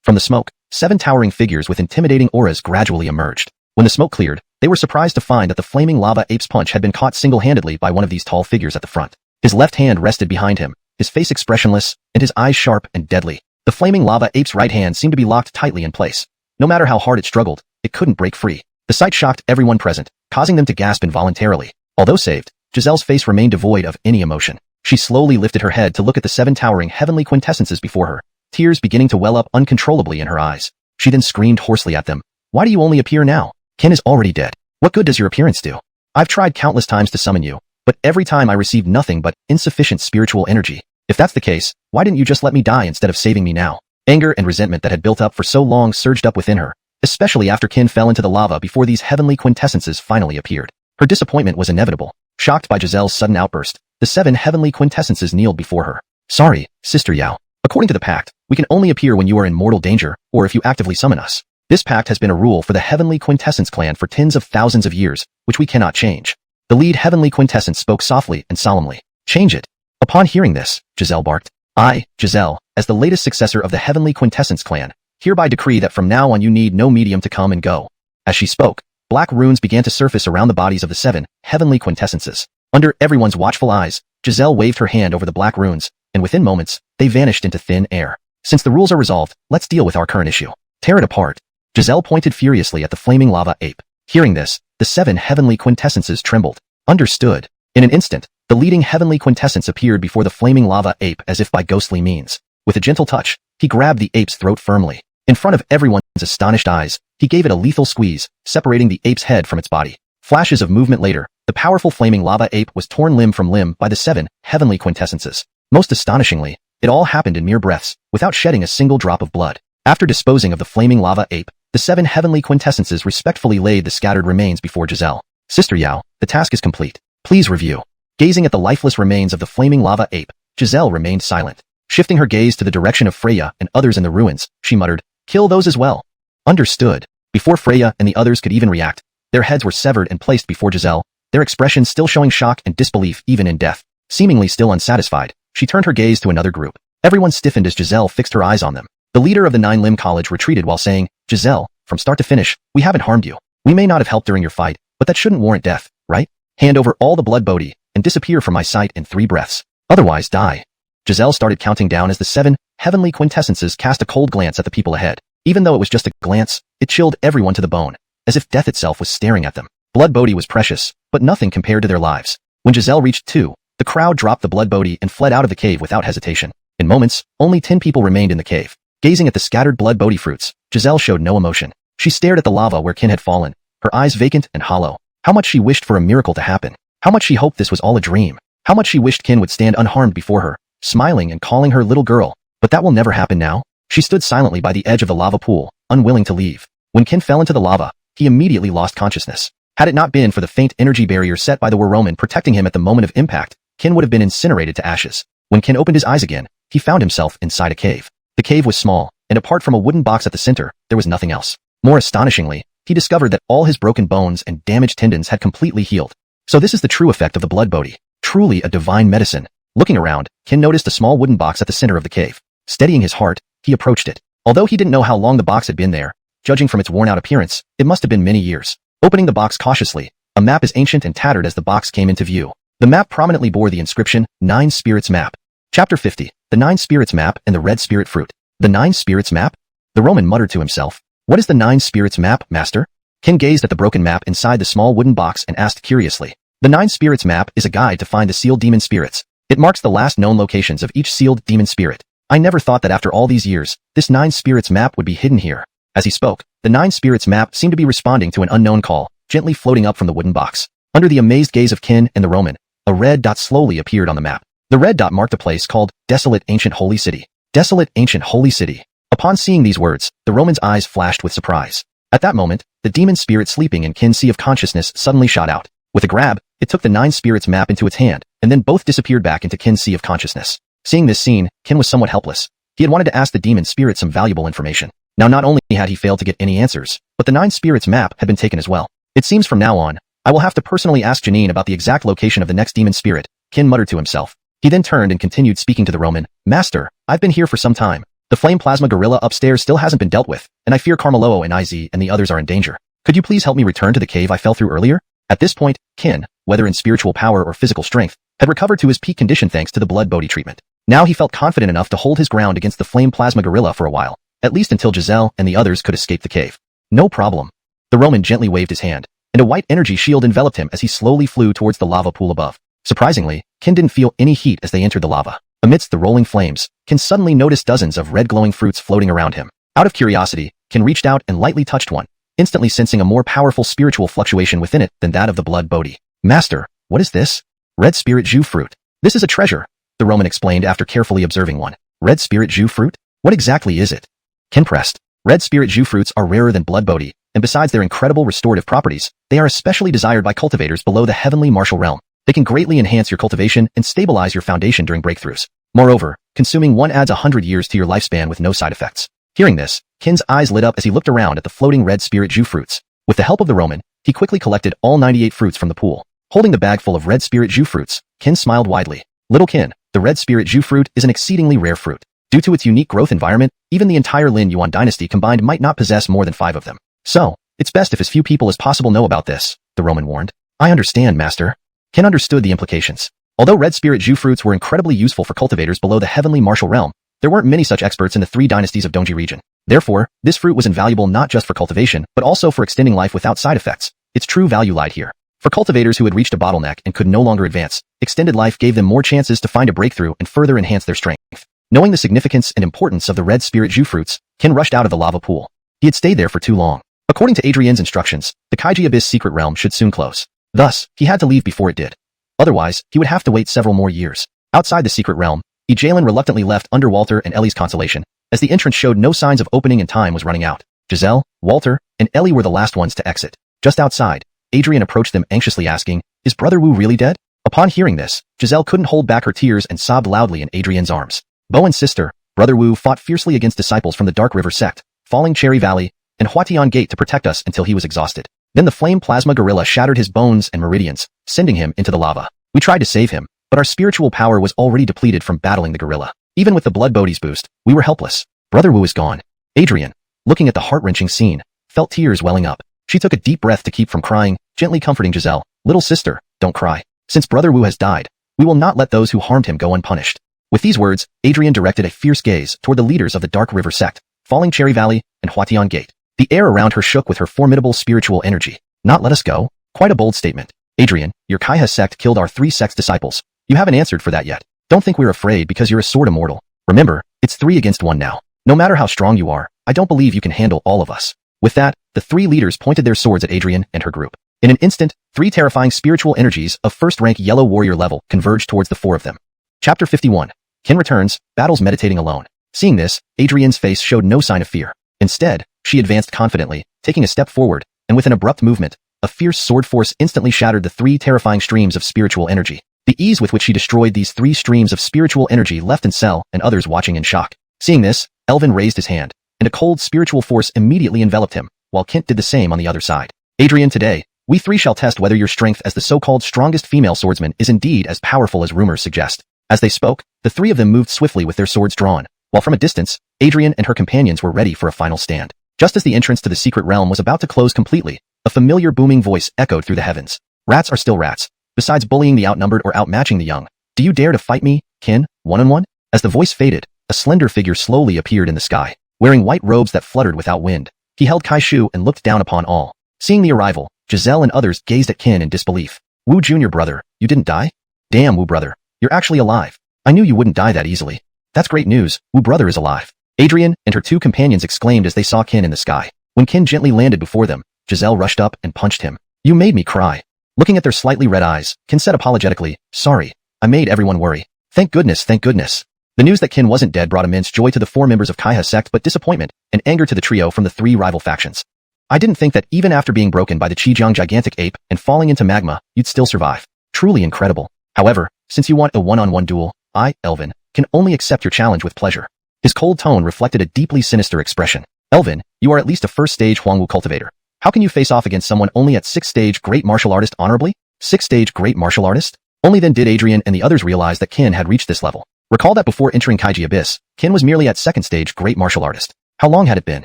From the smoke, 7 towering figures with intimidating auras gradually emerged. When the smoke cleared, they were surprised to find that the flaming lava ape's punch had been caught single-handedly by one of these tall figures at the front. His left hand rested behind him, his face expressionless, and his eyes sharp and deadly. The flaming lava ape's right hand seemed to be locked tightly in place. No matter how hard it struggled, it couldn't break free. The sight shocked everyone present, causing them to gasp involuntarily. Although saved, Giselle's face remained devoid of any emotion. She slowly lifted her head to look at the 7 towering heavenly quintessences before her, tears beginning to well up uncontrollably in her eyes. She then screamed hoarsely at them. Why do you only appear now? Kin is already dead. What good does your appearance do? I've tried countless times to summon you, but every time I received nothing but insufficient spiritual energy. If that's the case, why didn't you just let me die instead of saving me now? Anger and resentment that had built up for so long surged up within her, especially after Kin fell into the lava before these heavenly quintessences finally appeared. Her disappointment was inevitable. Shocked by Giselle's sudden outburst, the 7 heavenly quintessences kneeled before her. Sorry, Sister Yao. According to the pact, we can only appear when you are in mortal danger, or if you actively summon us. This pact has been a rule for the Heavenly Quintessence clan for tens of thousands of years, which we cannot change. The lead Heavenly Quintessence spoke softly and solemnly. Change it. Upon hearing this, Giselle barked. I, Giselle, as the latest successor of the Heavenly Quintessence clan, hereby decree that from now on you need no medium to come and go. As she spoke, black runes began to surface around the bodies of the 7 heavenly quintessences. Under everyone's watchful eyes, Giselle waved her hand over the black runes, and within moments, they vanished into thin air. Since the rules are resolved, let's deal with our current issue. Tear it apart. Giselle pointed furiously at the flaming lava ape. Hearing this, the 7 heavenly quintessences trembled. Understood. In an instant, the leading heavenly quintessence appeared before the flaming lava ape as if by ghostly means. With a gentle touch, he grabbed the ape's throat firmly. In front of everyone's astonished eyes, he gave it a lethal squeeze, separating the ape's head from its body. Flashes of movement later, the powerful flaming lava ape was torn limb from limb by the 7 heavenly quintessences. Most astonishingly, it all happened in mere breaths, without shedding a single drop of blood. After disposing of the flaming lava ape, the 7 heavenly quintessences respectfully laid the scattered remains before Giselle. Sister Yao, the task is complete. Please review. Gazing at the lifeless remains of the flaming lava ape, Giselle remained silent. Shifting her gaze to the direction of Freya and others in the ruins, she muttered, kill those as well. Understood. Before Freya and the others could even react, their heads were severed and placed before Giselle, their expressions still showing shock and disbelief even in death. Seemingly still unsatisfied, she turned her gaze to another group. Everyone stiffened as Giselle fixed her eyes on them. The leader of the 9-limb college retreated while saying, Giselle, from start to finish, we haven't harmed you. We may not have helped during your fight, but that shouldn't warrant death, right? Hand over all the blood bodhi, and disappear from my sight in 3 breaths. Otherwise die. Giselle started counting down as the 7 heavenly quintessences cast a cold glance at the people ahead. Even though it was just a glance, it chilled everyone to the bone, as if death itself was staring at them. Blood bodhi was precious, but nothing compared to their lives. When Giselle reached 2, the crowd dropped the blood bodhi and fled out of the cave without hesitation. In moments, only 10 people remained in the cave. Gazing at the scattered blood bodhi fruits, Giselle showed no emotion. She stared at the lava where Kin had fallen, her eyes vacant and hollow. How much she wished for a miracle to happen. How much she hoped this was all a dream. How much she wished Kin would stand unharmed before her, smiling and calling her little girl. But that will never happen now. She stood silently by the edge of the lava pool, unwilling to leave. When Kin fell into the lava, he immediately lost consciousness. Had it not been for the faint energy barrier set by the Wu Roman protecting him at the moment of impact, Kin would have been incinerated to ashes. When Kin opened his eyes again, he found himself inside a cave. The cave was small, and apart from a wooden box at the center, there was nothing else. More astonishingly, he discovered that all his broken bones and damaged tendons had completely healed. So this is the true effect of the blood bodhi. Truly a divine medicine. Looking around, Kin noticed a small wooden box at the center of the cave. Steadying his heart, he approached it. Although he didn't know how long the box had been there, judging from its worn-out appearance, it must have been many years. Opening the box cautiously, a map as ancient and tattered as the box came into view. The map prominently bore the inscription, 9 Spirits Map. Chapter 50, the 9 Spirits Map and the Red Spirit Fruit. The Nine Spirits Map? The Roman muttered to himself. What is the Nine Spirits Map, master? Qin gazed at the broken map inside the small wooden box and asked curiously. The Nine Spirits Map is a guide to find the sealed demon spirits. It marks the last known locations of each sealed demon spirit. I never thought that after all these years, this Nine Spirits Map would be hidden here. As he spoke, the Nine Spirits Map seemed to be responding to an unknown call, gently floating up from the wooden box. Under the amazed gaze of Qin and the Roman, a red dot slowly appeared on the map. The red dot marked a place called Desolate Ancient Holy City. Desolate Ancient Holy City. Upon seeing these words, the Roman's eyes flashed with surprise. At that moment, the demon spirit sleeping in Qin's sea of consciousness suddenly shot out. With a grab, it took the Nine Spirits Map into its hand, and then both disappeared back into Qin's sea of consciousness. Seeing this scene, Qin was somewhat helpless. He had wanted to ask the demon spirit some valuable information. Now not only had he failed to get any answers, but the Nine Spirits Map had been taken as well. It seems from now on, I will have to personally ask Janine about the exact location of the next demon spirit, Qin muttered to himself. He then turned and continued speaking to the Roman. Master, I've been here for some time. The flame plasma gorilla upstairs still hasn't been dealt with, and I fear Carmelo and Iz and the others are in danger. Could you please help me return to the cave I fell through earlier? At this point, Qin, whether in spiritual power or physical strength, had recovered to his peak condition thanks to the blood bodhi treatment. Now he felt confident enough to hold his ground against the flame plasma gorilla for a while, at least until Giselle and the others could escape the cave. No problem. The Roman gently waved his hand, and a white energy shield enveloped him as he slowly flew towards the lava pool above. Surprisingly, Qin didn't feel any heat as they entered the lava. Amidst the rolling flames, Qin suddenly noticed dozens of red glowing fruits floating around him. Out of curiosity, Qin reached out and lightly touched one, instantly sensing a more powerful spiritual fluctuation within it than that of the blood bodhi. Master, what is this? Red spirit Zhu fruit. This is a treasure, the Roman explained after carefully observing one. Red spirit Zhu fruit? What exactly is it? Qin pressed. Red spirit Zhu fruits are rarer than blood bodhi, and besides their incredible restorative properties, they are especially desired by cultivators below the heavenly martial realm. They can greatly enhance your cultivation and stabilize your foundation during breakthroughs. Moreover, consuming one adds 100 years to your lifespan with no side effects. Hearing this, Qin's eyes lit up as he looked around at the floating red spirit Zhu fruits. With the help of the Roman, he quickly collected all 98 fruits from the pool. Holding the bag full of red spirit Zhu fruits, Qin smiled widely. Little Qin, the red spirit Zhu fruit is an exceedingly rare fruit. Due to its unique growth environment, even the entire Lin Yuan dynasty combined might not possess more than 5 of them. So, it's best if as few people as possible know about this, the Roman warned. I understand, master. Qin understood the implications. Although red spirit Zhu fruits were incredibly useful for cultivators below the heavenly martial realm, there weren't many such experts in the 3 dynasties of Dongji region. Therefore, this fruit was invaluable not just for cultivation, but also for extending life without side effects. Its true value lied here. For cultivators who had reached a bottleneck and could no longer advance, extended life gave them more chances to find a breakthrough and further enhance their strength. Knowing the significance and importance of the red spirit Zhu fruits, Qin rushed out of the lava pool. He had stayed there for too long. According to Adrian's instructions, the Kaiji Abyss secret realm should soon close. Thus, he had to leave before it did. Otherwise, he would have to wait several more years. Outside the secret realm, Jalen reluctantly left under Walter and Ellie's consolation, as the entrance showed no signs of opening and time was running out. Giselle, Walter, and Ellie were the last ones to exit. Just outside, Adrian approached them anxiously asking, "Is Brother Wu really dead?" Upon hearing this, Giselle couldn't hold back her tears and sobbed loudly in Adrian's arms. Bowen's sister, Brother Wu, fought fiercely against disciples from the Dark River sect, Falling Cherry Valley, and Huatian Gate to protect us until he was exhausted. Then the flame plasma gorilla shattered his bones and meridians, sending him into the lava. We tried to save him, but our spiritual power was already depleted from battling the gorilla. Even with the blood bodhi's boost, we were helpless. Brother Wu is gone. Adrian, looking at the heart-wrenching scene, felt tears welling up. She took a deep breath to keep from crying, gently comforting Giselle. Little sister, don't cry. Since Brother Wu has died, we will not let those who harmed him go unpunished. With these words, Adrian directed a fierce gaze toward the leaders of the Dark River sect, Falling Cherry Valley, and Huatian Gate. The air around her shook with her formidable spiritual energy. Not let us go? Quite a bold statement. Adrian, your Kaiha sect killed our 3 sect's disciples. You haven't answered for that yet. Don't think we're afraid because you're a sword immortal. Remember, it's 3 against 1 now. No matter how strong you are, I don't believe you can handle all of us. With that, the 3 leaders pointed their swords at Adrian and her group. In an instant, 3 terrifying spiritual energies of first-rank yellow warrior level converged towards the 4 of them. Chapter 51. Qin returns, battles meditating alone. Seeing this, Adrian's face showed no sign of fear. Instead, she advanced confidently, taking a step forward, and with an abrupt movement, a fierce sword force instantly shattered the 3 terrifying streams of spiritual energy. The ease with which she destroyed these 3 streams of spiritual energy left Ansel and others watching in shock. Seeing this, Elvin raised his hand, and a cold spiritual force immediately enveloped him, while Kent did the same on the other side. Adrian, today, we 3 shall test whether your strength as the so-called strongest female swordsman is indeed as powerful as rumors suggest. As they spoke, the 3 of them moved swiftly with their swords drawn, while from a distance, Adrian and her companions were ready for a final stand. Just as the entrance to the secret realm was about to close completely, a familiar booming voice echoed through the heavens. Rats are still rats. Besides bullying the outnumbered or outmatching the young, do you dare to fight me, Qin, one-on-one? As the voice faded, a slender figure slowly appeared in the sky, wearing white robes that fluttered without wind. He held Kaishu and looked down upon all. Seeing the arrival, Giselle and others gazed at Qin in disbelief. Wu Jr. brother, you didn't die? Damn, Wu brother, you're actually alive. I knew you wouldn't die that easily. That's great news, Wu brother is alive. Adrian and her two companions exclaimed as they saw Qin in the sky. When Qin gently landed before them, Giselle rushed up and punched him. You made me cry. Looking at their slightly red eyes, Qin said apologetically, sorry, I made everyone worry. Thank goodness, thank goodness. The news that Qin wasn't dead brought immense joy to the 4 members of Kaiha sect but disappointment and anger to the trio from the 3 rival factions. I didn't think that even after being broken by the Qijiang gigantic ape and falling into magma, you'd still survive. Truly incredible. However, since you want a one-on-one duel, I, Elvin, can only accept your challenge with pleasure. His cold tone reflected a deeply sinister expression. Elvin, you are at least a first-stage Huangwu cultivator. How can you face off against someone only at 6th-stage great martial artist honorably? 6th-stage great martial artist? Only then did Adrian and the others realize that Qin had reached this level. Recall that before entering Kaiji Abyss, Qin was merely at 2nd-stage great martial artist. How long had it been?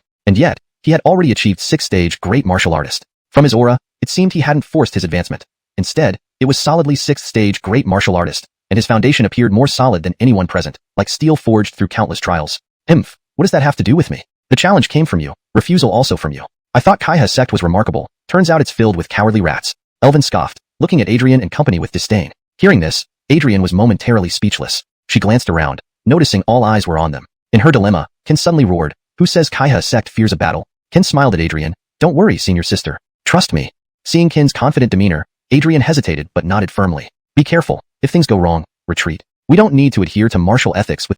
And yet, he had already achieved 6th-stage great martial artist. From his aura, it seemed he hadn't forced his advancement. Instead, it was solidly 6th-stage great martial artist, and his foundation appeared more solid than anyone present, like steel forged through countless trials. What does that have to do with me? The challenge came from you, refusal also from you. I thought Kaiha sect was remarkable, turns out it's filled with cowardly rats. Elvin scoffed, looking at Adrian and company with disdain. Hearing this, Adrian was momentarily speechless. She glanced around, noticing all eyes were on them. In her dilemma, Qin suddenly roared, who says Kaiha sect fears a battle? Qin smiled at Adrian, don't worry, senior sister. Trust me. Seeing Qin's confident demeanor, Adrian hesitated but nodded firmly. Be careful, if things go wrong, retreat. We don't need to adhere to martial ethics with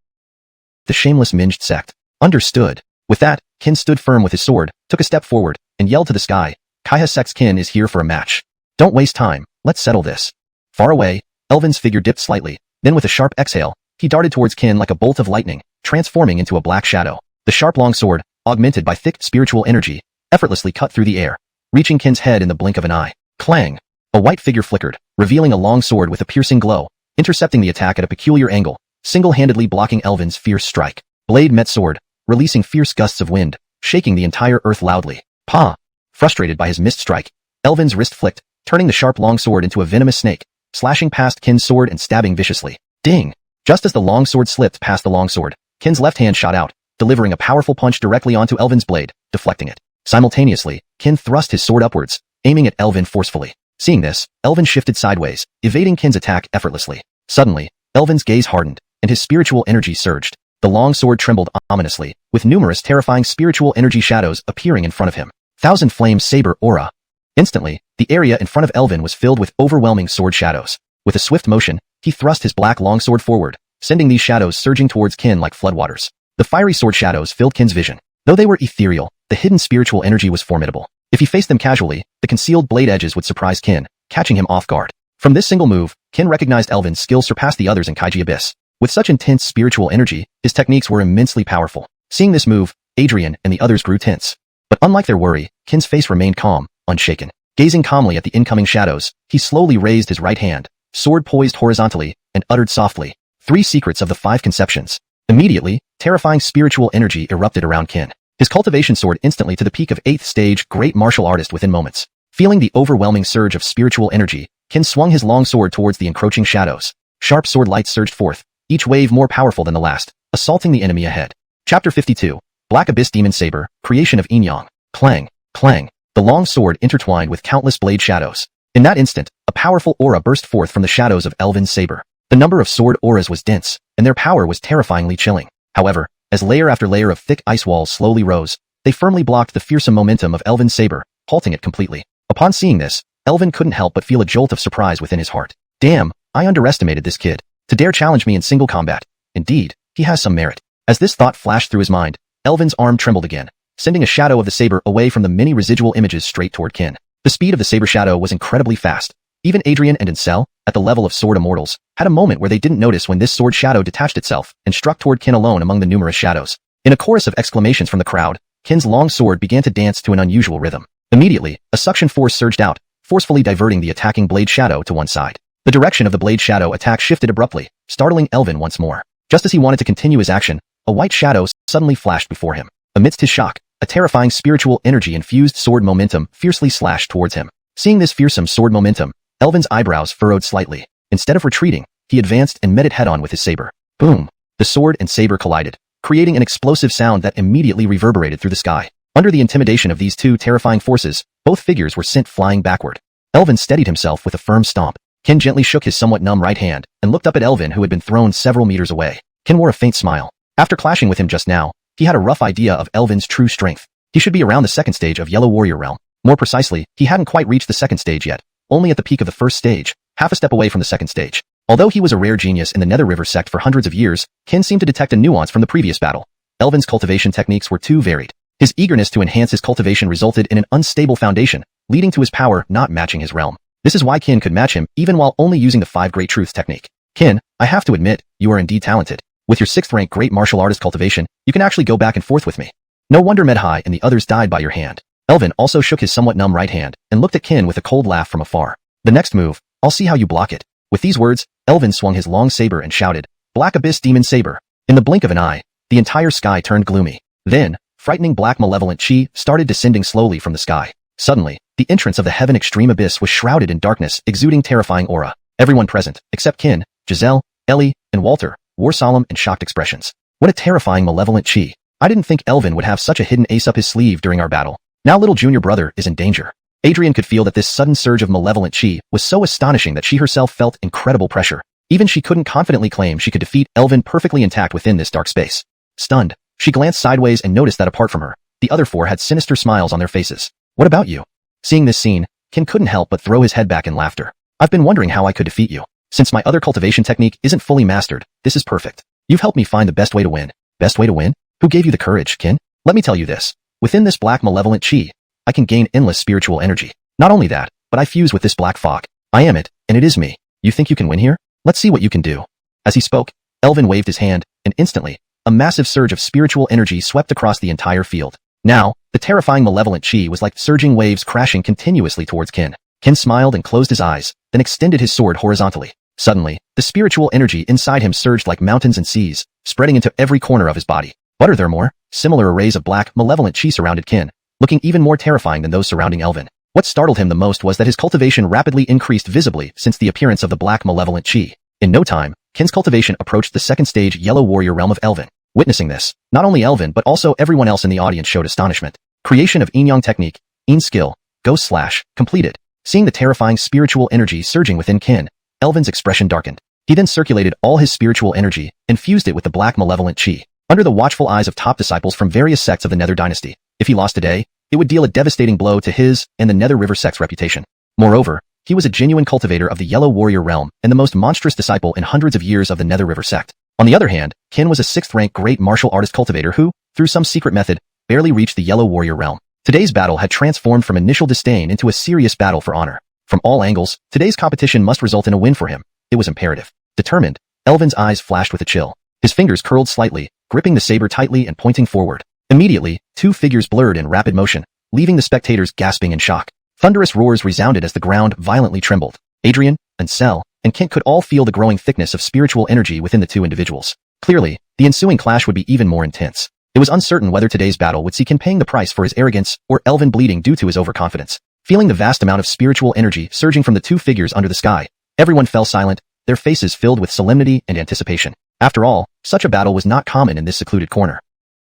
the shameless Minged sect. Understood. With that, Qin stood firm with his sword, took a step forward, and yelled to the sky, Kaiha sect's Qin is here for a match. Don't waste time, let's settle this. Far away, Elvin's figure dipped slightly, then with a sharp exhale, he darted towards Qin like a bolt of lightning, transforming into a black shadow. The sharp long sword, augmented by thick spiritual energy, effortlessly cut through the air, reaching Qin's head in the blink of an eye. Clang! A white figure flickered, revealing a long sword with a piercing glow, intercepting the attack at a peculiar angle, single-handedly blocking Elvin's fierce strike. Blade met sword, releasing fierce gusts of wind, shaking the entire earth loudly. Pa! Frustrated by his missed strike, Elvin's wrist flicked, turning the sharp long sword into a venomous snake, slashing past Qin's sword and stabbing viciously. Ding! Just as the long sword slipped past the long sword, Qin's left hand shot out, delivering a powerful punch directly onto Elvin's blade, deflecting it. Simultaneously, Qin thrust his sword upwards, aiming at Elvin forcefully. Seeing this, Elvin shifted sideways, evading Qin's attack effortlessly. Suddenly, Elvin's gaze hardened, and his spiritual energy surged. The long sword trembled ominously, with numerous terrifying spiritual energy shadows appearing in front of him. Thousand Flame Saber Aura. Instantly, the area in front of Elvin was filled with overwhelming sword shadows. With a swift motion, he thrust his black longsword forward, sending these shadows surging towards Qin like floodwaters. The fiery sword shadows filled Qin's vision. Though they were ethereal, the hidden spiritual energy was formidable. If he faced them casually, the concealed blade edges would surprise Qin, catching him off guard. From this single move, Qin recognized Elvin's skill surpassed the others in Kaiji Abyss. With such intense spiritual energy, his techniques were immensely powerful. Seeing this move, Adrian and the others grew tense. But unlike their worry, Qin's face remained calm, unshaken. Gazing calmly at the incoming shadows, he slowly raised his right hand, sword poised horizontally, and uttered softly, 3 secrets of the 5 conceptions. Immediately, terrifying spiritual energy erupted around Qin. His cultivation soared instantly to the peak of 8th stage great martial artist within moments. Feeling the overwhelming surge of spiritual energy, Qin swung his long sword towards the encroaching shadows. Sharp sword lights surged forth, each wave more powerful than the last, assaulting the enemy ahead. Chapter 52. Black Abyss Demon Saber, Creation of Yin-Yang. Clang, clang. The long sword intertwined with countless blade shadows. In that instant, a powerful aura burst forth from the shadows of Elvin's saber. The number of sword auras was dense, and their power was terrifyingly chilling. However, as layer after layer of thick ice walls slowly rose, they firmly blocked the fearsome momentum of Elvin's saber, halting it completely. Upon seeing this, Elvin couldn't help but feel a jolt of surprise within his heart. Damn, I underestimated this kid. To dare challenge me in single combat. Indeed, he has some merit. As this thought flashed through his mind, Elvin's arm trembled again, sending a shadow of the saber away from the many residual images straight toward Qin. The speed of the saber shadow was incredibly fast. Even Adrian and Ansel, at the level of sword immortals, had a moment where they didn't notice when this sword shadow detached itself and struck toward Qin alone among the numerous shadows. In a chorus of exclamations from the crowd, Qin's long sword began to dance to an unusual rhythm. Immediately, a suction force surged out, forcefully diverting the attacking blade shadow to one side. The direction of the blade shadow attack shifted abruptly, startling Elvin once more. Just as he wanted to continue his action, a white shadow suddenly flashed before him. Amidst his shock, a terrifying spiritual energy-infused sword momentum fiercely slashed towards him. Seeing this fearsome sword momentum, Elvin's eyebrows furrowed slightly. Instead of retreating, he advanced and met it head-on with his saber. Boom! The sword and saber collided, creating an explosive sound that immediately reverberated through the sky. Under the intimidation of these two terrifying forces, both figures were sent flying backward. Elvin steadied himself with a firm stomp. Kin gently shook his somewhat numb right hand and looked up at Elvin, who had been thrown several meters away. Kin wore a faint smile. After clashing with him just now, he had a rough idea of Elvin's true strength. He should be around the second stage of Yellow Warrior Realm. More precisely, he hadn't quite reached the second stage yet, only at the peak of the first stage, half a step away from the second stage. Although he was a rare genius in the Nether River sect for hundreds of years, Kin seemed to detect a nuance from the previous battle. Elvin's cultivation techniques were too varied. His eagerness to enhance his cultivation resulted in an unstable foundation, leading to his power not matching his realm. This is why Kin could match him even while only using the 5 Great Truths technique. Kin, I have to admit, you are indeed talented. With your 6th rank great martial artist cultivation, you can actually go back and forth with me. No wonder Medhai and the others died by your hand. Elvin also shook his somewhat numb right hand and looked at Kin with a cold laugh from afar. The next move, I'll see how you block it. With these words, Elvin swung his long saber and shouted, Black Abyss Demon Saber. In the blink of an eye, the entire sky turned gloomy. Then, frightening black malevolent chi started descending slowly from the sky. Suddenly, the entrance of the heaven extreme abyss was shrouded in darkness, exuding terrifying aura. Everyone present, except Kin, Giselle, Ellie, and Walter, wore solemn and shocked expressions. What a terrifying malevolent chi. I didn't think Elvin would have such a hidden ace up his sleeve during our battle. Now little junior brother is in danger. Adrian could feel that this sudden surge of malevolent chi was so astonishing that she herself felt incredible pressure. Even she couldn't confidently claim she could defeat Elvin perfectly intact within this dark space. Stunned, she glanced sideways and noticed that apart from her, the other 4 had sinister smiles on their faces. What about you? Seeing this scene, Kin couldn't help but throw his head back in laughter. I've been wondering how I could defeat you. Since my other cultivation technique isn't fully mastered, this is perfect. You've helped me find the best way to win. Best way to win? Who gave you the courage, Kin? Let me tell you this. Within this black malevolent chi, I can gain endless spiritual energy. Not only that, but I fuse with this black fog. I am it, and it is me. You think you can win here? Let's see what you can do. As he spoke, Elvin waved his hand, and instantly, a massive surge of spiritual energy swept across the entire field. Now, the terrifying malevolent chi was like surging waves crashing continuously towards Kin. Kin smiled and closed his eyes, then extended his sword horizontally. Suddenly, the spiritual energy inside him surged like mountains and seas, spreading into every corner of his body. Furthermore, similar arrays of black, malevolent chi surrounded Kin, looking even more terrifying than those surrounding Elvin. What startled him the most was that his cultivation rapidly increased visibly since the appearance of the black malevolent chi. In no time, Kin's cultivation approached the second stage Yellow Warrior Realm of Elvin. Witnessing this, not only Elvin but also everyone else in the audience showed astonishment. Creation of Yin Yang Technique, Yin Skill, Ghost Slash, completed. Seeing the terrifying spiritual energy surging within Kin, Elvin's expression darkened. He then circulated all his spiritual energy and fused it with the black malevolent chi. Under the watchful eyes of top disciples from various sects of the Nether Dynasty, if he lost today, it would deal a devastating blow to his and the Nether River sect's reputation. Moreover, he was a genuine cultivator of the Yellow Warrior Realm and the most monstrous disciple in hundreds of years of the Nether River sect. On the other hand, Kin was a 6th rank great martial artist cultivator who, through some secret method, barely reached the Yellow Warrior Realm. Today's battle had transformed from initial disdain into a serious battle for honor. From all angles, today's competition must result in a win for him. It was imperative. Determined, Elvin's eyes flashed with a chill. His fingers curled slightly, gripping the saber tightly and pointing forward. Immediately, 2 figures blurred in rapid motion, leaving the spectators gasping in shock. Thunderous roars resounded as the ground violently trembled. Adrian, Ansel, and Kent could all feel the growing thickness of spiritual energy within the 2 individuals. Clearly, the ensuing clash would be even more intense. It was uncertain whether today's battle would see Kin paying the price for his arrogance or Elvin bleeding due to his overconfidence. Feeling the vast amount of spiritual energy surging from the 2 figures under the sky, everyone fell silent, their faces filled with solemnity and anticipation. After all, such a battle was not common in this secluded corner.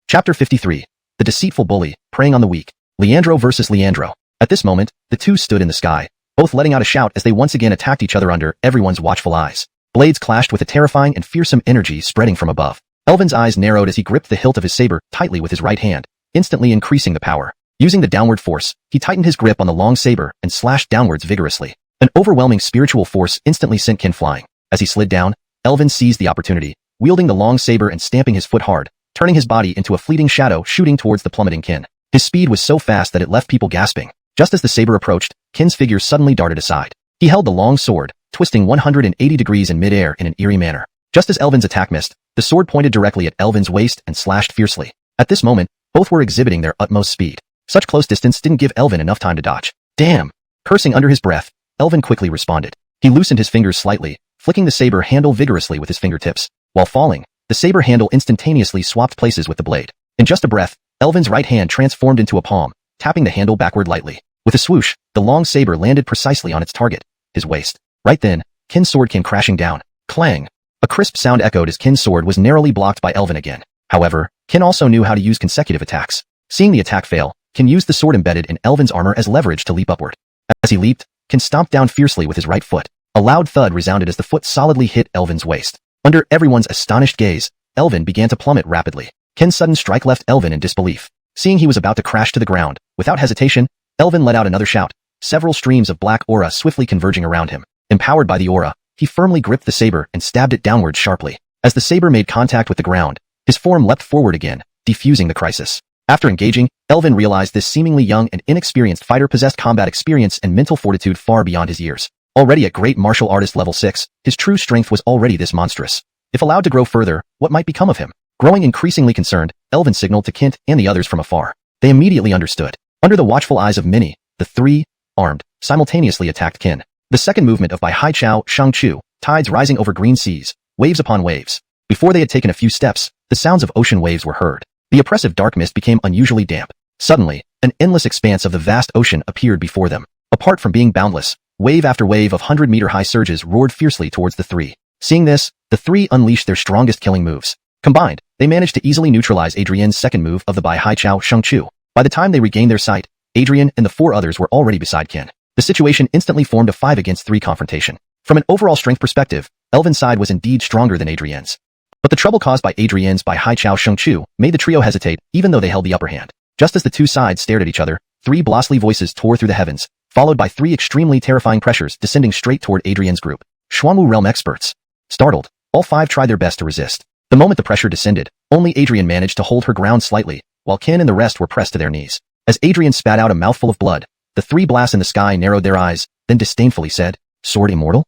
Chapter 53. The Deceitful Bully, Preying on the Weak. Leandro versus Leandro. At this moment, the 2 stood in the sky, both letting out a shout as they once again attacked each other under everyone's watchful eyes. Blades clashed with a terrifying and fearsome energy spreading from above. Elvin's eyes narrowed as he gripped the hilt of his saber tightly with his right hand, instantly increasing the power. Using the downward force, he tightened his grip on the long saber and slashed downwards vigorously. An overwhelming spiritual force instantly sent Kin flying. As he slid down, Elvin seized the opportunity, wielding the long saber and stamping his foot hard, turning his body into a fleeting shadow shooting towards the plummeting Kin. His speed was so fast that it left people gasping. Just as the saber approached, Kin's figure suddenly darted aside. He held the long sword, twisting 180 degrees in midair in an eerie manner. Just as Elvin's attack missed, the sword pointed directly at Elvin's waist and slashed fiercely. At this moment, both were exhibiting their utmost speed. Such close distance didn't give Elvin enough time to dodge. Damn! Cursing under his breath, Elvin quickly responded. He loosened his fingers slightly, flicking the saber handle vigorously with his fingertips. While falling, the saber handle instantaneously swapped places with the blade. In just a breath, Elvin's right hand transformed into a palm, tapping the handle backward lightly. With a swoosh, the long saber landed precisely on its target, his waist. Right then, Kin's sword came crashing down. Clang! A crisp sound echoed as Qin's sword was narrowly blocked by Elvin again. However, Qin also knew how to use consecutive attacks. Seeing the attack fail, Qin used the sword embedded in Elvin's armor as leverage to leap upward. As he leaped, Qin stomped down fiercely with his right foot. A loud thud resounded as the foot solidly hit Elvin's waist. Under everyone's astonished gaze, Elvin began to plummet rapidly. Qin's sudden strike left Elvin in disbelief. Seeing he was about to crash to the ground, without hesitation, Elvin let out another shout, several streams of black aura swiftly converging around him. Empowered by the aura, he firmly gripped the saber and stabbed it downward sharply. As the saber made contact with the ground, his form leapt forward again, defusing the crisis. After engaging, Elvin realized this seemingly young and inexperienced fighter possessed combat experience and mental fortitude far beyond his years. Already at great martial artist level 6, his true strength was already this monstrous. If allowed to grow further, what might become of him? Growing increasingly concerned, Elvin signaled to Qin and the others from afar. They immediately understood. Under the watchful eyes of many, the three, armed, simultaneously attacked Qin. The second movement of Bai Haichao Shangchu, tides rising over green seas, waves upon waves. Before they had taken a few steps, the sounds of ocean waves were heard. The oppressive dark mist became unusually damp. Suddenly, an endless expanse of the vast ocean appeared before them. Apart from being boundless, wave after wave of 100-meter-high surges roared fiercely towards the three. Seeing this, the three unleashed their strongest killing moves. Combined, they managed to easily neutralize Adrian's second move of the Bai Haichao Shangchu. By the time they regained their sight, Adrian and the four others were already beside Qin. The situation instantly formed a 5-against-3 confrontation. From an overall strength perspective, Elvin's side was indeed stronger than Adrian's. But the trouble caused by Adrian's Bai Haichao Shangchu made the trio hesitate even though they held the upper hand. Just as the two sides stared at each other, three blastly voices tore through the heavens, followed by three extremely terrifying pressures descending straight toward Adrian's group. Xuanwu realm experts. Startled, all five tried their best to resist. The moment the pressure descended, only Adrian managed to hold her ground slightly, while Qin and the rest were pressed to their knees. As Adrian spat out a mouthful of blood, the three blasts in the sky narrowed their eyes, then disdainfully said, "Sword immortal?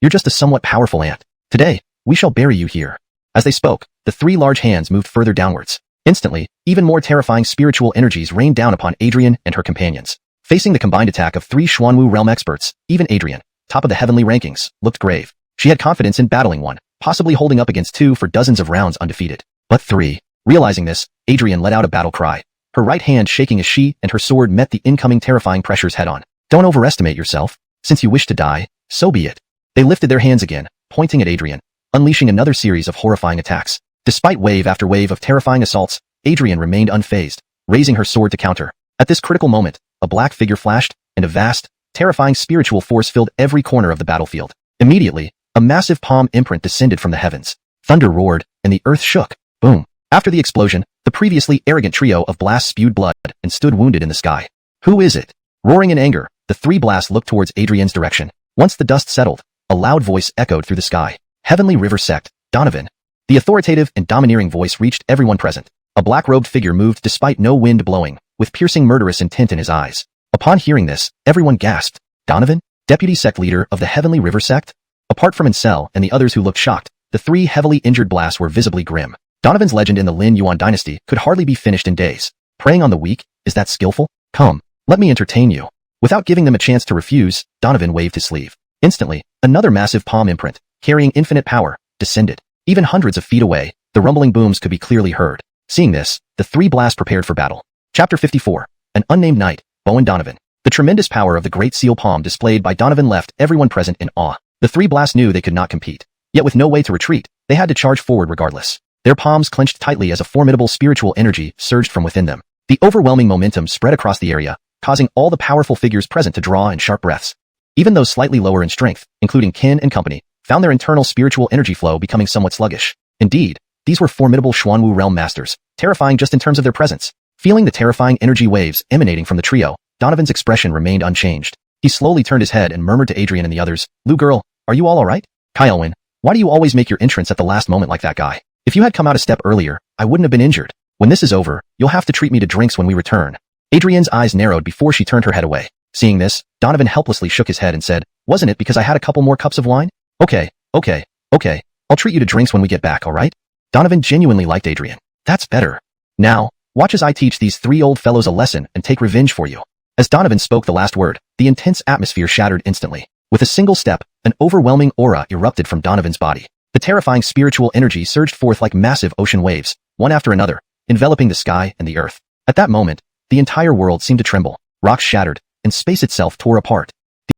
You're just a somewhat powerful ant. Today, we shall bury you here." As they spoke, the three large hands moved further downwards. Instantly, even more terrifying spiritual energies rained down upon Adrian and her companions. Facing the combined attack of three Xuanwu realm experts, even Adrian, top of the heavenly rankings, looked grave. She had confidence in battling one, possibly holding up against two for dozens of rounds undefeated. But three. Realizing this, Adrian let out a battle cry. Her right hand shaking as she and her sword met the incoming terrifying pressures head-on. Don't overestimate yourself. Since you wish to die, so be it. They lifted their hands again, pointing at Adrian, unleashing another series of horrifying attacks. Despite wave after wave of terrifying assaults, Adrian remained unfazed, raising her sword to counter. At this critical moment, a black figure flashed, and a vast, terrifying spiritual force filled every corner of the battlefield. Immediately, a massive palm imprint descended from the heavens. Thunder roared, and the earth shook. Boom. After the explosion, the previously arrogant trio of blasts spewed blood and stood wounded in the sky. Who is it? Roaring in anger, the three blasts looked towards Adrian's direction. Once the dust settled, a loud voice echoed through the sky. Heavenly River Sect, Donovan. The authoritative and domineering voice reached everyone present. A black-robed figure moved despite no wind blowing, with piercing murderous intent in his eyes. Upon hearing this, everyone gasped. Donovan? Deputy sect leader of the Heavenly River Sect? Apart from Incel and the others who looked shocked, the three heavily injured blasts were visibly grim. Donovan's legend in the Lin Yuan dynasty could hardly be finished in days. Preying on the weak, is that skillful? Come, let me entertain you. Without giving them a chance to refuse, Donovan waved his sleeve. Instantly, another massive palm imprint, carrying infinite power, descended. Even hundreds of feet away, the rumbling booms could be clearly heard. Seeing this, the three blasts prepared for battle. Chapter 54. An unnamed knight, Bowen Donovan. The tremendous power of the Great Seal Palm displayed by Donovan left everyone present in awe. The three blasts knew they could not compete. Yet with no way to retreat, they had to charge forward regardless. Their palms clenched tightly as a formidable spiritual energy surged from within them. The overwhelming momentum spread across the area, causing all the powerful figures present to draw in sharp breaths. Even those slightly lower in strength, including Qin and company, found their internal spiritual energy flow becoming somewhat sluggish. Indeed, these were formidable Xuanwu realm masters, terrifying just in terms of their presence. Feeling the terrifying energy waves emanating from the trio, Donovan's expression remained unchanged. He slowly turned his head and murmured to Adrian and the others, "Lou girl, are you all alright? Kyle, why do you always make your entrance at the last moment like that guy? If you had come out a step earlier, I wouldn't have been injured. When this is over, you'll have to treat me to drinks when we return." Adrian's eyes narrowed before she turned her head away. Seeing this, Donovan helplessly shook his head and said, "Wasn't it because I had a couple more cups of wine? Okay. I'll treat you to drinks when we get back, alright?" Donovan genuinely liked Adrian. That's better. Now, watch as I teach these three old fellows a lesson and take revenge for you. As Donovan spoke the last word, the intense atmosphere shattered instantly. With a single step, an overwhelming aura erupted from Donovan's body. The terrifying spiritual energy surged forth like massive ocean waves, one after another, enveloping the sky and the earth. At that moment, the entire world seemed to tremble. Rocks shattered, and space itself tore apart.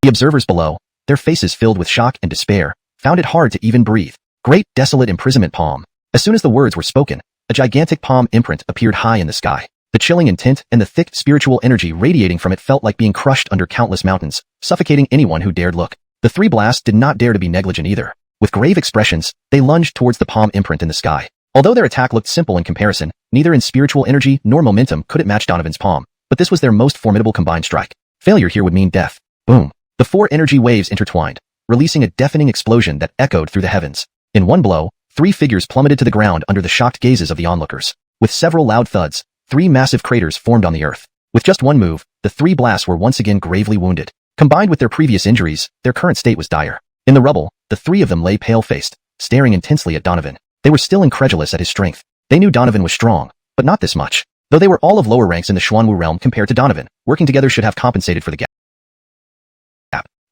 The observers below, their faces filled with shock and despair, found it hard to even breathe. Great desolate imprisonment palm. As soon as the words were spoken, a gigantic palm imprint appeared high in the sky. The chilling intent and the thick spiritual energy radiating from it felt like being crushed under countless mountains, suffocating anyone who dared look. The three blasts did not dare to be negligent either. With grave expressions, they lunged towards the palm imprint in the sky. Although their attack looked simple in comparison, neither in spiritual energy nor momentum could it match Donovan's palm, but this was their most formidable combined strike. Failure here would mean death. Boom. The four energy waves intertwined, releasing a deafening explosion that echoed through the heavens. In one blow, three figures plummeted to the ground under the shocked gazes of the onlookers. With several loud thuds, three massive craters formed on the earth. With just one move, the three blasts were once again gravely wounded. Combined with their previous injuries, their current state was dire. In the rubble, the three of them lay pale-faced, staring intensely at Donovan. They were still incredulous at his strength. They knew Donovan was strong, but not this much. Though they were all of lower ranks in the Xuanwu realm compared to Donovan, working together should have compensated for the gap.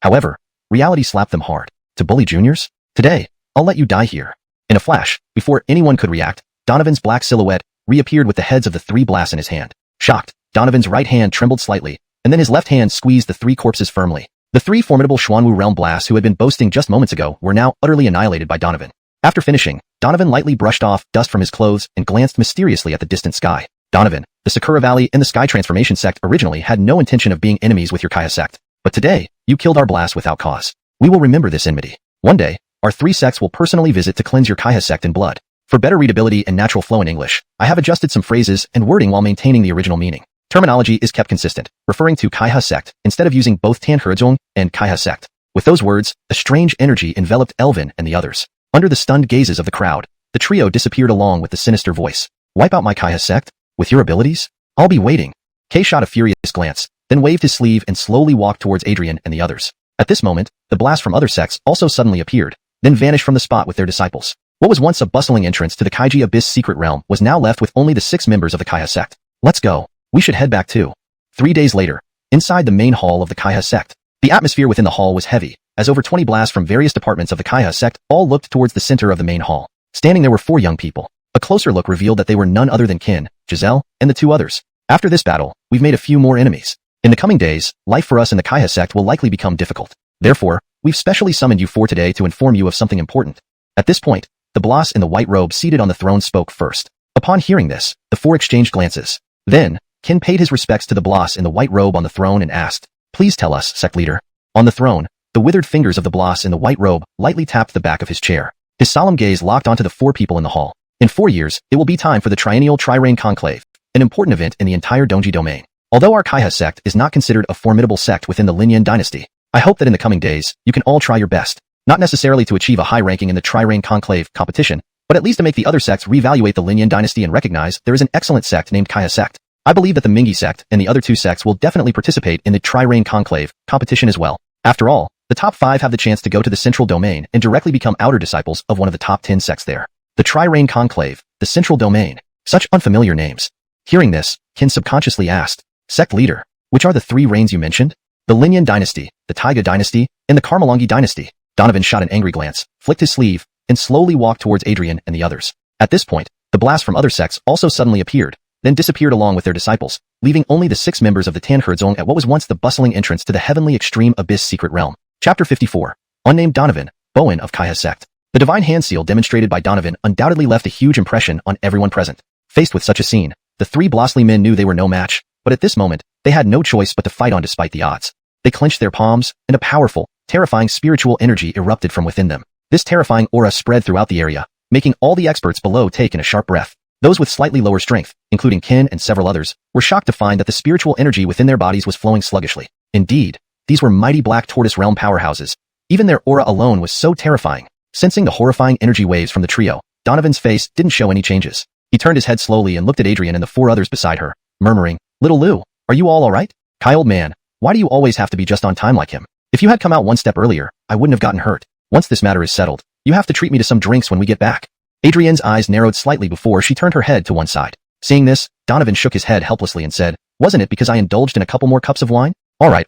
However, reality slapped them hard. To bully juniors? Today, I'll let you die here. In a flash, before anyone could react, Donovan's black silhouette reappeared with the heads of the three blasts in his hand. Shocked, Donovan's right hand trembled slightly, and then his left hand squeezed the three corpses firmly. The three formidable Xuanwu realm blasts who had been boasting just moments ago were now utterly annihilated by Donovan. After finishing, Donovan lightly brushed off dust from his clothes and glanced mysteriously at the distant sky. Donovan, the Sakura Valley and the Sky Transformation sect originally had no intention of being enemies with your Kaya sect. But today, you killed our blast without cause. We will remember this enmity. One day, our three sects will personally visit to cleanse your Kaya sect in blood. For better readability and natural flow in English, I have adjusted some phrases and wording while maintaining the original meaning. Terminology is kept consistent, referring to Kaiha sect instead of using both Tanhezong and Kaiha sect. With those words, a strange energy enveloped Elvin and the others. Under the stunned gazes of the crowd, the trio disappeared along with the sinister voice. Wipe out my Kaiha sect? With your abilities? I'll be waiting. Kay shot a furious glance, then waved his sleeve and slowly walked towards Adrian and the others. At this moment, the blasts from other sects also suddenly appeared, then vanished from the spot with their disciples. What was once a bustling entrance to the Kaiji Abyss secret realm was now left with only the 6 members of the Kaiha sect. Let's go. We should head back too. 3 days later, inside the main hall of the Kaiha sect, the atmosphere within the hall was heavy, as over 20 blasts from various departments of the Kaiha sect all looked towards the center of the main hall. Standing there were 4 young people. A closer look revealed that they were none other than Kin, Giselle, and the 2 others. After this battle, we've made a few more enemies. In the coming days, life for us in the Kaiha sect will likely become difficult. Therefore, we've specially summoned you for today to inform you of something important. At this point, the boss in the white robe seated on the throne spoke first. Upon hearing this, the 4 exchanged glances. Then, Kin paid his respects to the boss in the white robe on the throne and asked, "Please tell us, sect leader." On the throne, the withered fingers of the boss in the white robe lightly tapped the back of his chair. His solemn gaze locked onto the 4 people in the hall. In 4 years, it will be time for the triennial Tri-Reign Conclave, an important event in the entire Dongji domain. Although our Kaiha sect is not considered a formidable sect within the Linyan dynasty, I hope that in the coming days, you can all try your best. Not necessarily to achieve a high ranking in the Tri-Reign Conclave competition, but at least to make the other sects reevaluate the Linyan dynasty and recognize there is an excellent sect named Kaiha sect. I believe that the Mingi sect and the other 2 sects will definitely participate in the Tri-Reign Conclave competition as well. After all, the top 5 have the chance to go to the central domain and directly become outer disciples of one of the top 10 sects there. The Tri-Reign Conclave, the central domain. Such unfamiliar names. Hearing this, Kin subconsciously asked, "Sect leader, which are the 3 reigns you mentioned?" "The Linyan dynasty, the Taiga dynasty, and the Karmalongi dynasty." Donovan shot an angry glance, flicked his sleeve, and slowly walked towards Adrian and the others. At this point, the blasts from other sects also suddenly appeared, then disappeared along with their disciples, leaving only the 6 members of the Tanhezong at what was once the bustling entrance to the heavenly extreme abyss secret realm. Chapter 54. Unnamed Donovan, Bowen of Kaiha sect. The divine hand seal demonstrated by Donovan undoubtedly left a huge impression on everyone present. Faced with such a scene, the 3 Blossly men knew they were no match, but at this moment, they had no choice but to fight on despite the odds. They clenched their palms, and a powerful, terrifying spiritual energy erupted from within them. This terrifying aura spread throughout the area, making all the experts below take in a sharp breath. Those with slightly lower strength, including Kin and several others, were shocked to find that the spiritual energy within their bodies was flowing sluggishly. Indeed, these were mighty black tortoise realm powerhouses. Even their aura alone was so terrifying. Sensing the horrifying energy waves from the trio, Donovan's face didn't show any changes. He turned his head slowly and looked at Adrian and the 4 others beside her, murmuring, "Little Lou, are you all alright? Kai, old man, why do you always have to be just on time like him? If you had come out 1 step earlier, I wouldn't have gotten hurt. Once this matter is settled, you have to treat me to some drinks when we get back." Adrian's eyes narrowed slightly before she turned her head to one side. Seeing this, Donovan shook his head helplessly and said, "Wasn't it because I indulged in a couple more cups of wine? Alright,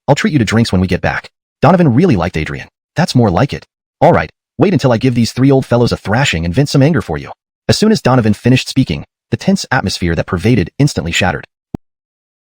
I'll treat you to drinks when we get back." Donovan really liked Adrian. That's more like it. Alright, wait until I give these 3 old fellows a thrashing and vent some anger for you. As soon as Donovan finished speaking, the tense atmosphere that pervaded instantly shattered.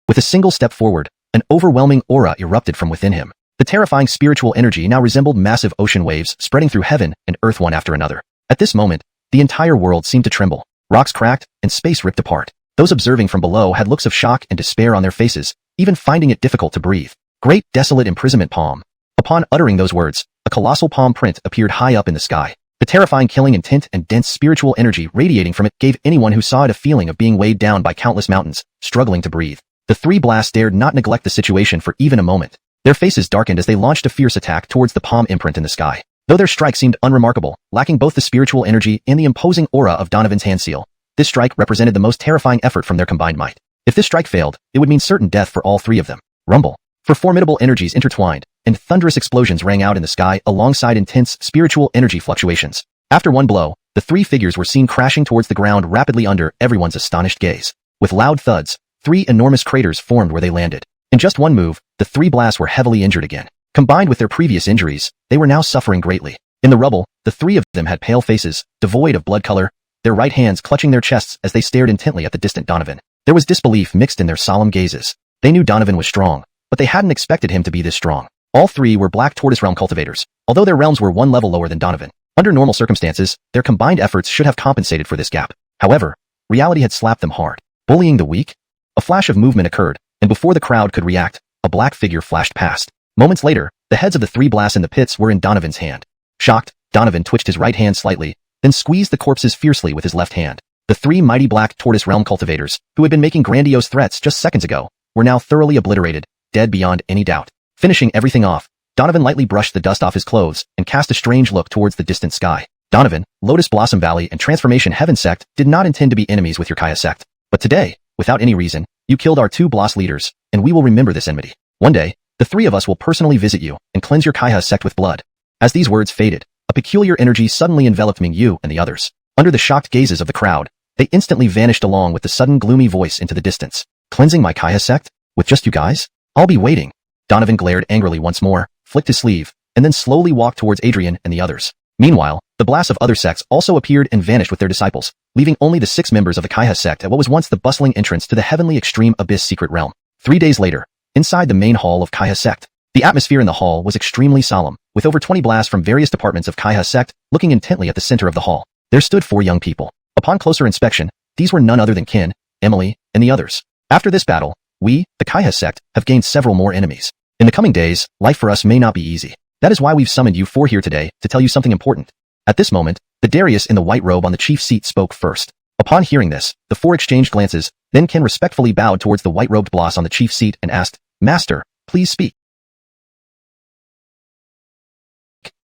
With a single step forward, an overwhelming aura erupted from within him. The terrifying spiritual energy now resembled massive ocean waves spreading through heaven and earth one after another. At this moment, the entire world seemed to tremble. Rocks cracked, and space ripped apart. Those observing from below had looks of shock and despair on their faces, even finding it difficult to breathe. Great desolate imprisonment palm. Upon uttering those words, a colossal palm print appeared high up in the sky. The terrifying killing intent and dense spiritual energy radiating from it gave anyone who saw it a feeling of being weighed down by countless mountains, struggling to breathe. The three blasts dared not neglect the situation for even a moment. Their faces darkened as they launched a fierce attack towards the palm imprint in the sky. Though their strike seemed unremarkable, lacking both the spiritual energy and the imposing aura of Donovan's hand seal, this strike represented the most terrifying effort from their combined might. If this strike failed, it would mean certain death for all three of them. Rumble. For formidable energies intertwined, and thunderous explosions rang out in the sky alongside intense spiritual energy fluctuations. After one blow, the three figures were seen crashing towards the ground rapidly under everyone's astonished gaze. With loud thuds, three enormous craters formed where they landed. In just one move, the three blasts were heavily injured again. Combined with their previous injuries, they were now suffering greatly. In the rubble, the three of them had pale faces, devoid of blood color, their right hands clutching their chests as they stared intently at the distant Donovan. There was disbelief mixed in their solemn gazes. They knew Donovan was strong, but they hadn't expected him to be this strong. All three were Black Tortoise Realm cultivators, although their realms were one level lower than Donovan. Under normal circumstances, their combined efforts should have compensated for this gap. However, reality had slapped them hard. Bullying the weak? A flash of movement occurred, and before the crowd could react, a black figure flashed past. Moments later, the heads of the three blasts in the pits were in Donovan's hand. Shocked, Donovan twitched his right hand slightly, then squeezed the corpses fiercely with his left hand. The three mighty Black Tortoise Realm cultivators, who had been making grandiose threats just seconds ago, were now thoroughly obliterated, dead beyond any doubt. Finishing everything off, Donovan lightly brushed the dust off his clothes and cast a strange look towards the distant sky. Donovan, Lotus Blossom Valley and Transformation Heaven Sect did not intend to be enemies with your Kaya sect. But today, without any reason, you killed our two Bloss leaders, and we will remember this enmity. One day, the three of us will personally visit you and cleanse your Kaya sect with blood. As these words faded, a peculiar energy suddenly enveloped Ming-Yu and the others. Under the shocked gazes of the crowd, they instantly vanished along with the sudden gloomy voice into the distance. Cleansing my Kaya sect? With just you guys? I'll be waiting. Donovan glared angrily once more, flicked his sleeve, and then slowly walked towards Adrian and the others. Meanwhile, the blasts of other sects also appeared and vanished with their disciples, leaving only the 6 members of the Kaya sect at what was once the bustling entrance to the heavenly extreme abyss secret realm. 3 days later, inside the main hall of Kaya sect, the atmosphere in the hall was extremely solemn, with over 20 blasts from various departments of Kaya sect looking intently at the center of the hall. There stood 4 young people. Upon closer inspection, these were none other than Ken, Emily, and the others. After this battle, we, the Kaya sect, have gained several more enemies. In the coming days, life for us may not be easy. That is why we've summoned you 4 here today to tell you something important. At this moment, the Darius in the white robe on the chief seat spoke first. Upon hearing this, the 4 exchanged glances, then Ken respectfully bowed towards the white-robed Bloss on the chief seat and asked, "Master, please speak."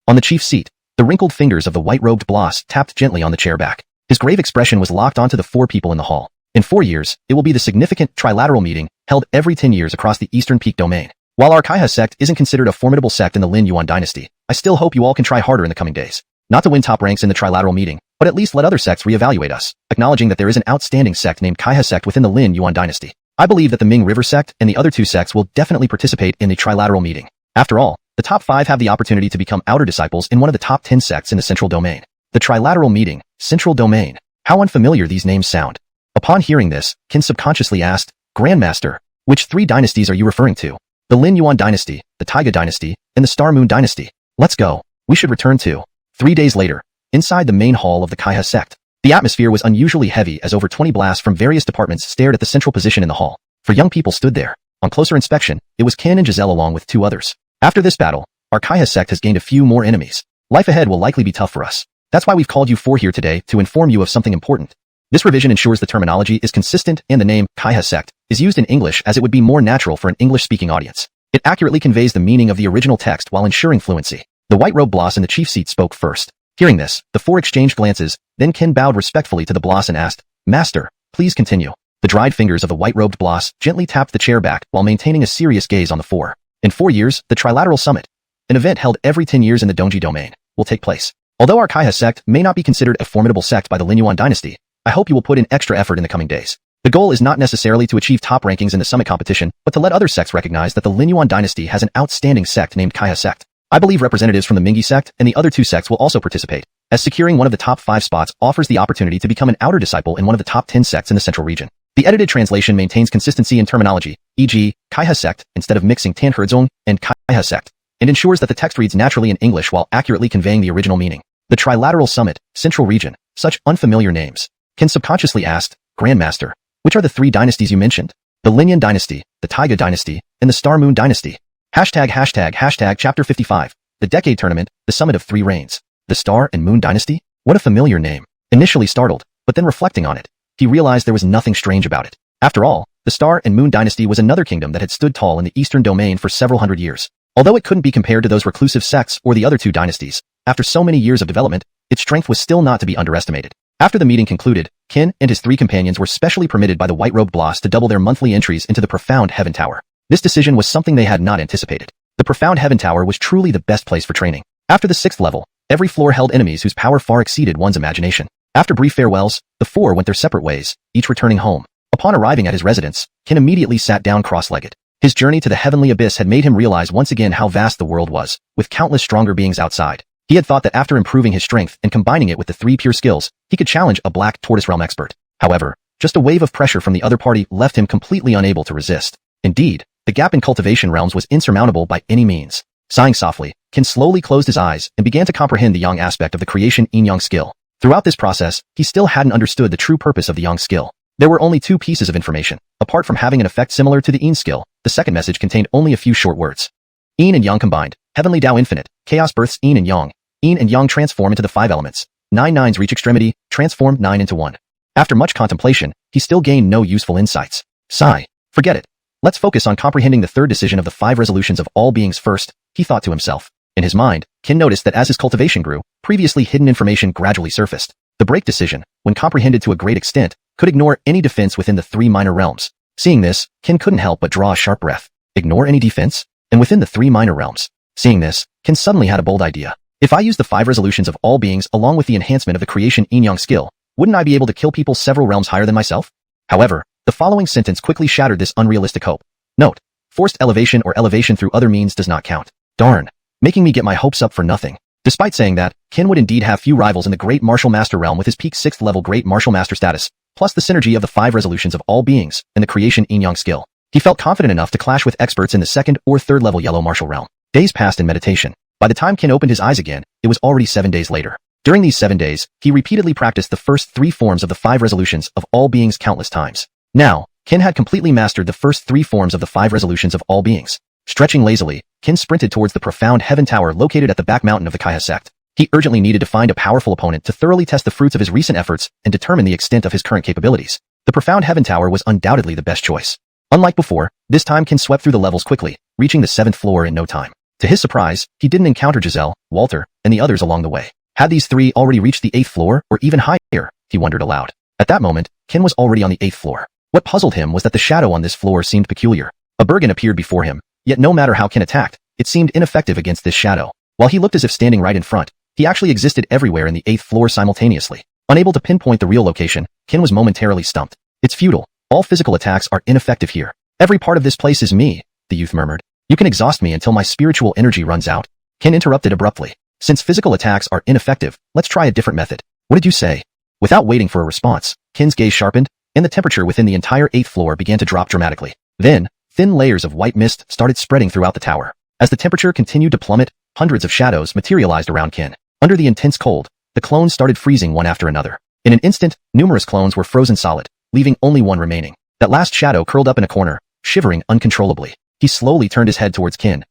On the chief seat, the wrinkled fingers of the white-robed Bloss tapped gently on the chair back. His grave expression was locked onto the 4 people in the hall. In 4 years, it will be the significant trilateral meeting held every 10 years across the Eastern Peak domain. While our Kaiha sect isn't considered a formidable sect in the Lin Yuan dynasty, I still hope you all can try harder in the coming days. Not to win top ranks in the trilateral meeting, but at least let other sects reevaluate us, acknowledging that there is an outstanding sect named Kaiha sect within the Lin Yuan dynasty. I believe that the Ming River sect and the other 2 sects will definitely participate in the trilateral meeting. After all, the top 5 have the opportunity to become outer disciples in one of the top 10 sects in the central domain. The trilateral meeting, central domain. How unfamiliar these names sound. Upon hearing this, Ken subconsciously asked, "Grandmaster, which 3 dynasties are you referring to?" "The Lin Yuan dynasty, the Taiga dynasty, and the Star Moon dynasty. Let's go. We should return to." 3 days later, inside the main hall of the Kaiha sect, the atmosphere was unusually heavy as over 20 blasts from various departments stared at the central position in the hall. 4 young people stood there. On closer inspection, it was Ken and Giselle along with 2 others. After this battle, our Kaiha sect has gained a few more enemies. Life ahead will likely be tough for us. That's why we've called you 4 here today to inform you of something important. This revision ensures the terminology is consistent and the name, Kaiha sect, is used in English as it would be more natural for an English-speaking audience. It accurately conveys the meaning of the original text while ensuring fluency. The white-robed Bloss in the chief seat spoke first. Hearing this, the 4 exchanged glances, then Ken bowed respectfully to the Bloss and asked, "Master, please continue." The dried fingers of the white-robed Bloss gently tapped the chair back while maintaining a serious gaze on the 4. In 4 years, the Trilateral Summit, an event held every 10 years in the Dongji domain, will take place. Although our Kaiha sect may not be considered a formidable sect by the Lin Yuan dynasty, I hope you will put in extra effort in the coming days. The goal is not necessarily to achieve top rankings in the summit competition, but to let other sects recognize that the Lin Yuan dynasty has an outstanding sect named Kaiha sect. I believe representatives from the Mingyi sect and the other 2 sects will also participate, as securing one of the top 5 spots offers the opportunity to become an outer disciple in one of the top 10 sects in the central region. The edited translation maintains consistency in terminology, e.g., Kaiha sect, instead of mixing Tanherzong and Kai Kaiha sect, and ensures that the text reads naturally in English while accurately conveying the original meaning. The Trilateral Summit, Central Region, such unfamiliar names. Ken subconsciously asked, Grandmaster, which are the 3 dynasties you mentioned? The Linyan Dynasty, the Taiga Dynasty, and the Star Moon Dynasty. ##### Chapter 55. The Decade Tournament, the Summit of 3 Reigns. The Star and Moon Dynasty? What a familiar name. Initially startled, but then reflecting on it, he realized there was nothing strange about it. After all, the Star and Moon Dynasty was another kingdom that had stood tall in the eastern domain for several hundred years. Although it couldn't be compared to those reclusive sects or the other 2 dynasties, after so many years of development, its strength was still not to be underestimated. After the meeting concluded, Ken and his 3 companions were specially permitted by the white-robed boss to double their monthly entries into the Profound Heaven Tower. This decision was something they had not anticipated. The Profound Heaven Tower was truly the best place for training. After the 6th level, every floor held enemies whose power far exceeded one's imagination. After brief farewells, the 4 went their separate ways, each returning home. Upon arriving at his residence, Ken immediately sat down cross-legged. His journey to the heavenly abyss had made him realize once again how vast the world was, with countless stronger beings outside. He had thought that after improving his strength and combining it with the 3 pure skills, he could challenge a Black Tortoise Realm expert. However, just a wave of pressure from the other party left him completely unable to resist. Indeed, the gap in cultivation realms was insurmountable by any means. Sighing softly, Ken slowly closed his eyes and began to comprehend the Yang aspect of the creation yin-yang skill. Throughout this process, he still hadn't understood the true purpose of the Yang skill. There were only 2 pieces of information. Apart from having an effect similar to the yin skill, the second message contained only a few short words. Yin and Yang combined. Heavenly Tao infinite. Chaos births yin and Yang. Yin and Yang transform into the 5 elements. 9 nines reach extremity, transform 9 into 1. After much contemplation, he still gained no useful insights. Sigh. Forget it. Let's focus on comprehending the 3rd decision of the 5 resolutions of all beings first, he thought to himself. In his mind, Ken noticed that as his cultivation grew, previously hidden information gradually surfaced. The break decision, when comprehended to a great extent, could ignore any defense within the 3 minor realms. Seeing this, Ken couldn't help but draw a sharp breath. Ignore any defense? And within the 3 minor realms. Seeing this, Ken suddenly had a bold idea. If I use the 5 resolutions of all beings along with the enhancement of the creation yin-yang skill, wouldn't I be able to kill people several realms higher than myself? However, the following sentence quickly shattered this unrealistic hope. Note: forced elevation or elevation through other means does not count. Darn. Making me get my hopes up for nothing. Despite saying that, Ken would indeed have few rivals in the Great Martial Master realm with his peak 6th level Great Martial Master status, plus the synergy of the 5 resolutions of all beings and the creation yin-yang skill. He felt confident enough to clash with experts in the 2nd or 3rd level Yellow Martial realm. Days passed in meditation. By the time Ken opened his eyes again, it was already 7 days later. During these 7 days, he repeatedly practiced the first 3 forms of the 5 resolutions of all beings countless times. Now, Ken had completely mastered the first 3 forms of the 5 resolutions of all beings. Stretching lazily, Ken sprinted towards the Profound Heaven Tower located at the back mountain of the Kaiha sect. He urgently needed to find a powerful opponent to thoroughly test the fruits of his recent efforts and determine the extent of his current capabilities. The Profound Heaven Tower was undoubtedly the best choice. Unlike before, this time Ken swept through the levels quickly, reaching the 7th floor in no time. To his surprise, he didn't encounter Giselle, Walter, and the others along the way. Had these 3 already reached the 8th floor, or even higher, he wondered aloud. At that moment, Ken was already on the 8th floor. What puzzled him was that the shadow on this floor seemed peculiar. A Bergen appeared before him, yet no matter how Ken attacked, it seemed ineffective against this shadow. While he looked as if standing right in front, he actually existed everywhere in the 8th floor simultaneously. Unable to pinpoint the real location, Ken was momentarily stumped. It's futile. All physical attacks are ineffective here. Every part of this place is me, the youth murmured. You can exhaust me until my spiritual energy runs out. Ken interrupted abruptly. Since physical attacks are ineffective, let's try a different method. What did you say? Without waiting for a response, Ken's gaze sharpened, and the temperature within the entire 8th floor began to drop dramatically. Then, thin layers of white mist started spreading throughout the tower. As the temperature continued to plummet, hundreds of shadows materialized around Ken. Under the intense cold, the clones started freezing one after another. In an instant, numerous clones were frozen solid, leaving only one remaining. That last shadow curled up in a corner, shivering uncontrollably. He slowly turned his head towards Ken.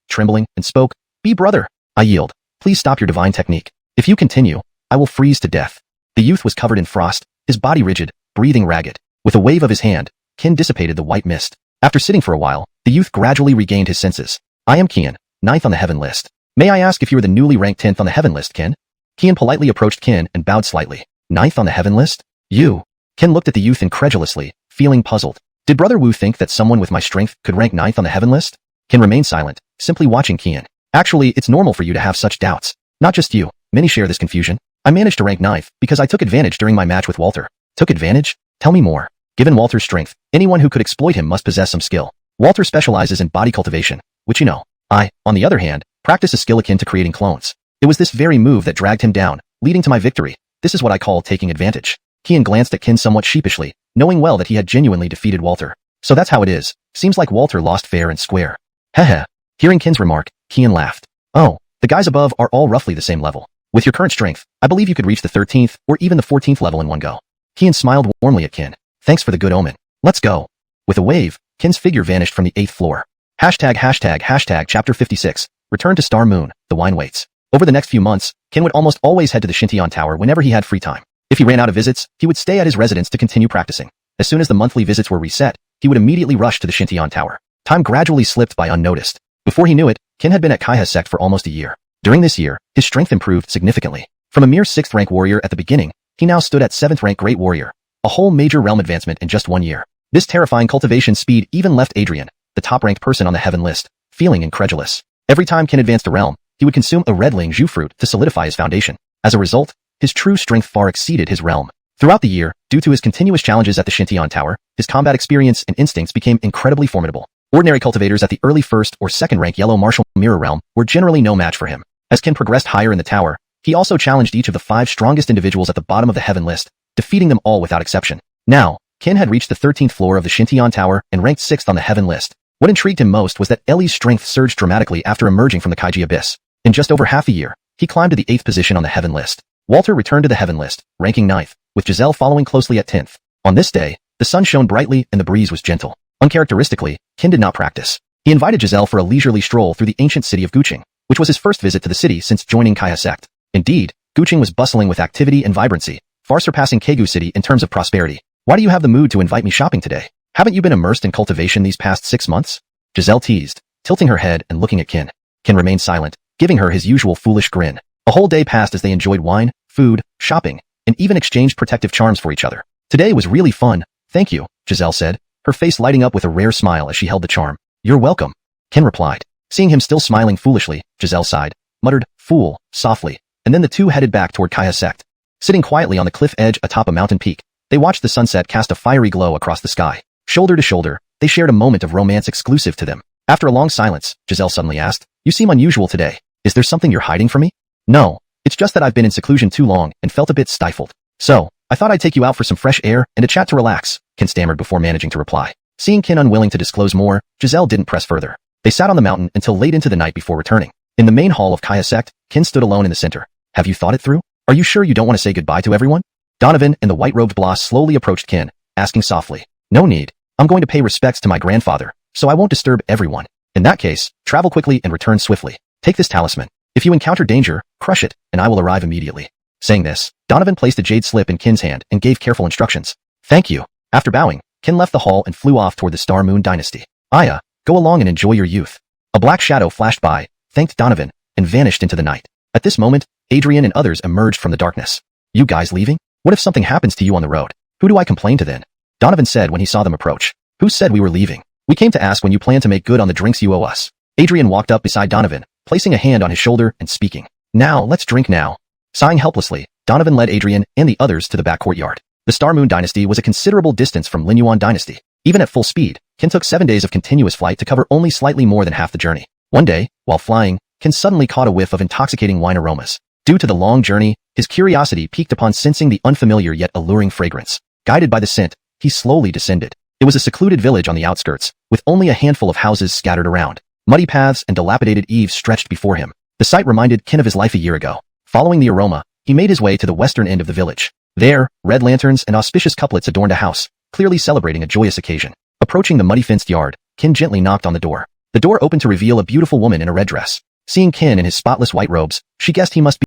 Trembling, and spoke, "Be brother, I yield. Please stop your divine technique. If you continue, I will freeze to death." The youth was covered in frost, his body rigid, breathing ragged. With a wave of his hand, Ken dissipated the white mist. After sitting for a while, the youth gradually regained his senses. "I am Kian, 9th on the heaven list. May I ask if you are the newly ranked 10th on the heaven list, Ken?" Kian politely approached Ken and bowed slightly. "9th on the heaven list? You?" Ken looked at the youth incredulously, feeling puzzled. Did Brother Wu think that someone with my strength could rank 9th on the heaven list? Ken remained silent, simply watching Kian. "Actually, it's normal for you to have such doubts. Not just you, many share this confusion. I managed to rank 9th because I took advantage during my match with Walter." "Took advantage? Tell me more." "Given Walter's strength, anyone who could exploit him must possess some skill. Walter specializes in body cultivation, which you know. I, on the other hand, practice a skill akin to creating clones. It was this very move that dragged him down, leading to my victory. This is what I call taking advantage." Kian glanced at Kin somewhat sheepishly, knowing well that he had genuinely defeated Walter. So that's how it is. Seems like Walter lost fair and square. Heh. Hearing Kin's remark, Kian laughed. Oh, the guys above are all roughly the same level. With your current strength, I believe you could reach the 13th or even the 14th level in one go. Kian smiled warmly at Kin. Thanks for the good omen. Let's go. With a wave, Kin's figure vanished from the 8th floor. ####Chapter 56. Return to Star Moon, the wine waits. Over the next few months, Kin would almost always head to the Shintian Tower whenever he had free time. If he ran out of visits, he would stay at his residence to continue practicing. As soon as the monthly visits were reset, he would immediately rush to the Shintian Tower. Time gradually slipped by unnoticed. Before he knew it, Kin had been at Kaiha sect for almost a year. During this year, his strength improved significantly. From a mere 6th rank warrior at the beginning, he now stood at 7th rank great warrior. A whole major realm advancement in just 1 year. This terrifying cultivation speed even left Adrian, the top-ranked person on the heaven list, feeling incredulous. Every time Kin advanced a realm, he would consume a red Ling Zhu fruit to solidify his foundation. As a result, his true strength far exceeded his realm. Throughout the year, due to his continuous challenges at the Shintian Tower, his combat experience and instincts became incredibly formidable. Ordinary cultivators at the early 1st or 2nd rank Yellow Martial Mirror realm were generally no match for him. As Kin progressed higher in the tower, he also challenged each of the 5 strongest individuals at the bottom of the heaven list, defeating them all without exception. Now, Kin had reached the 13th floor of the Shintian Tower and ranked 6th on the heaven list. What intrigued him most was that Ellie's strength surged dramatically after emerging from the Kaiji Abyss. In just over half a year, he climbed to the 8th position on the heaven list. Walter returned to the heaven list, ranking 9th, with Giselle following closely at 10th. On this day, the sun shone brightly and the breeze was gentle. Uncharacteristically, Kin did not practice. He invited Giselle for a leisurely stroll through the ancient city of Guqing, which was his first visit to the city since joining Kaiha sect. Indeed, Guqing was bustling with activity and vibrancy, far surpassing Kaegu City in terms of prosperity. Why do you have the mood to invite me shopping today? Haven't you been immersed in cultivation these past 6 months? Giselle teased, tilting her head and looking at Kin. Kin remained silent, giving her his usual foolish grin. A whole day passed as they enjoyed wine, food, shopping, and even exchanged protective charms for each other. Today was really fun, thank you, Giselle said, her face lighting up with a rare smile as she held the charm. You're welcome, Kin replied. Seeing him still smiling foolishly, Giselle sighed, muttered, fool, softly, and then the two headed back toward Kaiha sect. Sitting quietly on the cliff edge atop a mountain peak, they watched the sunset cast a fiery glow across the sky. Shoulder to shoulder, they shared a moment of romance exclusive to them. After a long silence, Giselle suddenly asked, you seem unusual today. Is there something you're hiding from me? No, it's just that I've been in seclusion too long and felt a bit stifled. So, I thought I'd take you out for some fresh air and a chat to relax, Kin stammered before managing to reply. Seeing Kin unwilling to disclose more, Giselle didn't press further. They sat on the mountain until late into the night before returning. In the main hall of Kaiha sect, Kin stood alone in the center. Have you thought it through? Are you sure you don't want to say goodbye to everyone? Donovan and the white-robed boss slowly approached Kin, asking softly. No need. I'm going to pay respects to my grandfather, so I won't disturb everyone. In that case, travel quickly and return swiftly. Take this talisman. If you encounter danger, crush it, and I will arrive immediately. Saying this, Donovan placed a jade slip in Kin's hand and gave careful instructions. Thank you. After bowing, Kin left the hall and flew off toward the Star Moon Dynasty. Aya, go along and enjoy your youth. A black shadow flashed by, thanked Donovan, and vanished into the night. At this moment, Adrian and others emerged from the darkness. You guys leaving? What if something happens to you on the road? Who do I complain to then? Donovan said when he saw them approach. Who said we were leaving? We came to ask when you plan to make good on the drinks you owe us. Adrian walked up beside Donovan, placing a hand on his shoulder and speaking. Now, let's drink now. Sighing helplessly, Donovan led Adrian and the others to the back courtyard. The Star Moon Dynasty was a considerable distance from Lin Yuan Dynasty. Even at full speed, Kin took 7 days of continuous flight to cover only slightly more than half the journey. One day, while flying, Kin suddenly caught a whiff of intoxicating wine aromas. Due to the long journey, his curiosity piqued upon sensing the unfamiliar yet alluring fragrance. Guided by the scent, he slowly descended. It was a secluded village on the outskirts, with only a handful of houses scattered around. Muddy paths and dilapidated eaves stretched before him. The sight reminded Kin of his life a year ago. Following the aroma, he made his way to the western end of the village. There, red lanterns and auspicious couplets adorned a house, clearly celebrating a joyous occasion. Approaching the muddy fenced yard, Kin gently knocked on the door. The door opened to reveal a beautiful woman in a red dress. Seeing Kin in his spotless white robes, she guessed he must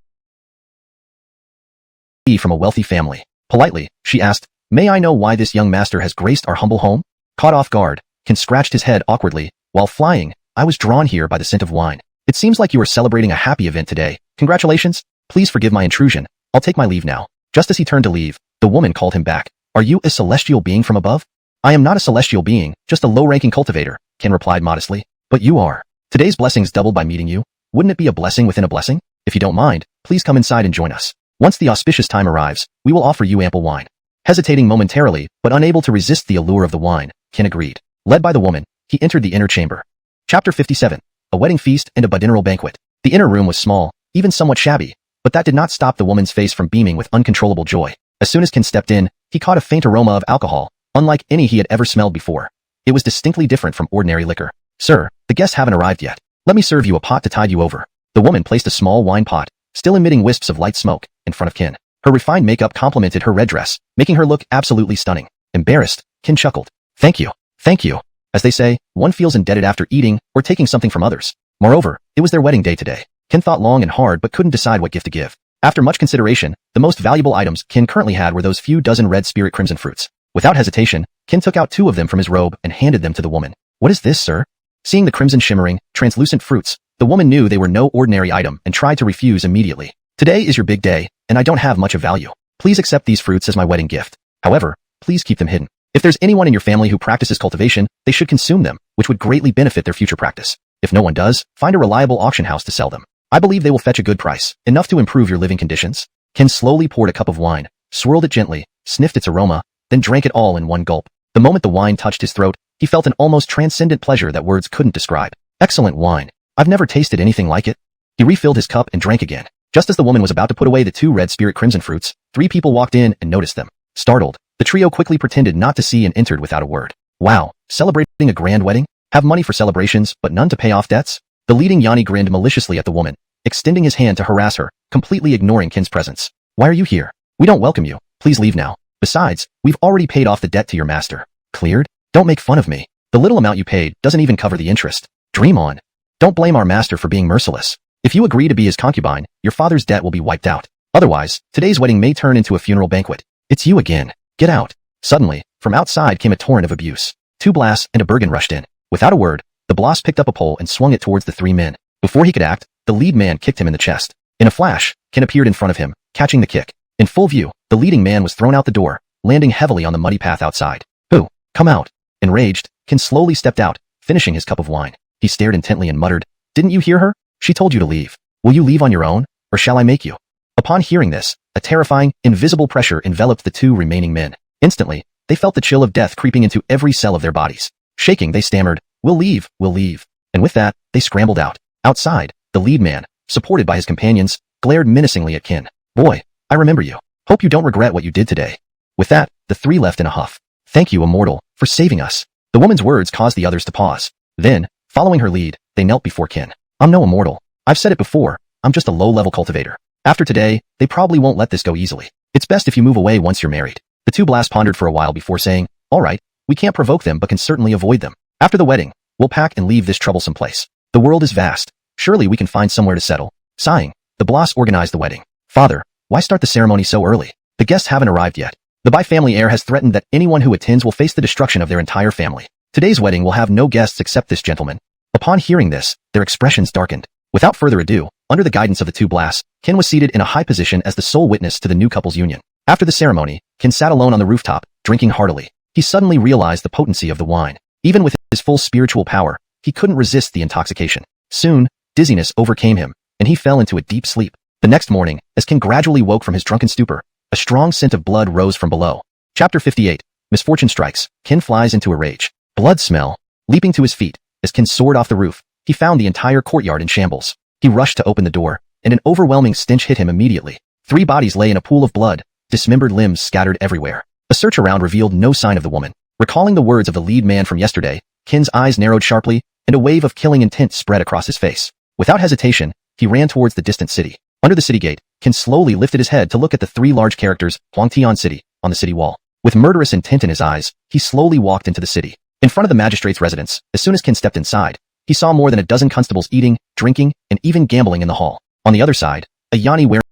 be from a wealthy family. Politely, she asked, May I know why this young master has graced our humble home? Caught off guard, Kin scratched his head awkwardly. While flying, I was drawn here by the scent of wine. It seems like you are celebrating a happy event today. Congratulations. Please forgive my intrusion. I'll take my leave now. Just as he turned to leave, the woman called him back. Are you a celestial being from above? I am not a celestial being, just a low-ranking cultivator, Kin replied modestly. But you are. Today's blessings doubled by meeting you. Wouldn't it be a blessing within a blessing? If you don't mind, please come inside and join us. Once the auspicious time arrives, we will offer you ample wine. Hesitating momentarily, but unable to resist the allure of the wine, Kin agreed. Led by the woman, he entered the inner chamber. Chapter 57. A wedding feast and a badineral banquet. The inner room was small, even somewhat shabby, but that did not stop the woman's face from beaming with uncontrollable joy. As soon as Kin stepped in, he caught a faint aroma of alcohol, unlike any he had ever smelled before. It was distinctly different from ordinary liquor. "Sir, the guests haven't arrived yet. Let me serve you a pot to tide you over." The woman placed a small wine pot, still emitting wisps of light smoke, in front of Kin. Her refined makeup complemented her red dress, making her look absolutely stunning. Embarrassed, Kin chuckled. Thank you. Thank you. As they say, one feels indebted after eating or taking something from others. Moreover, it was their wedding day today. Kin thought long and hard but couldn't decide what gift to give. After much consideration, the most valuable items Kin currently had were those few dozen red spirit crimson fruits. Without hesitation, Kin took out 2 of them from his robe and handed them to the woman. "What is this, sir?" Seeing the crimson shimmering, translucent fruits, the woman knew they were no ordinary item and tried to refuse immediately. "Today is your big day, and I don't have much of value. Please accept these fruits as my wedding gift. However, please keep them hidden. If there's anyone in your family who practices cultivation, they should consume them, which would greatly benefit their future practice. If no one does, find a reliable auction house to sell them. I believe they will fetch a good price, enough to improve your living conditions." Kin slowly poured a cup of wine, swirled it gently, sniffed its aroma, then drank it all in one gulp. The moment the wine touched his throat, he felt an almost transcendent pleasure that words couldn't describe. "Excellent wine. I've never tasted anything like it." He refilled his cup and drank again. Just as the woman was about to put away the 2 red spirit crimson fruits, 3 people walked in and noticed them. Startled, the trio quickly pretended not to see and entered without a word. "Wow, celebrating a grand wedding? Have money for celebrations, but none to pay off debts?" The leading Yanni grinned maliciously at the woman, extending his hand to harass her, completely ignoring Kin's presence. "Why are you here? We don't welcome you. Please leave now. Besides, we've already paid off the debt to your master." "Cleared? Don't make fun of me. The little amount you paid doesn't even cover the interest. Dream on. Don't blame our master for being merciless. If you agree to be his concubine, your father's debt will be wiped out. Otherwise, today's wedding may turn into a funeral banquet. It's you again. Get out." Suddenly, from outside came a torrent of abuse. 2 blasts and a Bergen rushed in. Without a word, the boss picked up a pole and swung it towards the 3 men. Before he could act, the lead man kicked him in the chest. In a flash, Kin appeared in front of him, catching the kick. In full view, the leading man was thrown out the door, landing heavily on the muddy path outside. "Who? Come out." Enraged, Kin slowly stepped out, finishing his cup of wine. He stared intently and muttered, "Didn't you hear her? She told you to leave. Will you leave on your own, or shall I make you?" Upon hearing this, a terrifying, invisible pressure enveloped the 2 remaining men. Instantly, they felt the chill of death creeping into every cell of their bodies. Shaking, they stammered, "We'll leave, we'll leave." And with that, they scrambled out. Outside, the lead man, supported by his companions, glared menacingly at Kin. "Boy, I remember you. Hope you don't regret what you did today." With that, the 3 left in a huff. "Thank you, immortal, for saving us." The woman's words caused the others to pause. Then, following her lead, they knelt before Kin. "I'm no immortal. I've said it before, I'm just a low-level cultivator. After today, they probably won't let this go easily. It's best if you move away once you're married." The 2 blasts pondered for a while before saying, "All right, we can't provoke them but can certainly avoid them. After the wedding, we'll pack and leave this troublesome place. The world is vast. Surely we can find somewhere to settle." Sighing, the boss organized the wedding. "Father, why start the ceremony so early? The guests haven't arrived yet. The Bi-family heir has threatened that anyone who attends will face the destruction of their entire family. Today's wedding will have no guests except this gentleman." Upon hearing this, their expressions darkened. Without further ado, under the guidance of the 2 blasts, Kin was seated in a high position as the sole witness to the new couple's union. After the ceremony, Kin sat alone on the rooftop, drinking heartily. He suddenly realized the potency of the wine. Even with his full spiritual power, he couldn't resist the intoxication. Soon, dizziness overcame him, and he fell into a deep sleep. The next morning, as Kin gradually woke from his drunken stupor, a strong scent of blood rose from below. Chapter 58. Misfortune strikes. Kin flies into a rage. Blood smell. Leaping to his feet, as Kin soared off the roof, he found the entire courtyard in shambles. He rushed to open the door, and an overwhelming stench hit him immediately. 3 bodies lay in a pool of blood, dismembered limbs scattered everywhere. A search around revealed no sign of the woman. Recalling the words of the lead man from yesterday, Kin's eyes narrowed sharply, and a wave of killing intent spread across his face. Without hesitation, he ran towards the distant city. Under the city gate, Kin slowly lifted his head to look at the 3 large characters, Huangtian City, on the city wall. With murderous intent in his eyes, he slowly walked into the city. In front of the magistrate's residence, as soon as Kin stepped inside, he saw more than a dozen constables eating, drinking, and even gambling in the hall. On the other side, a Yanni wearing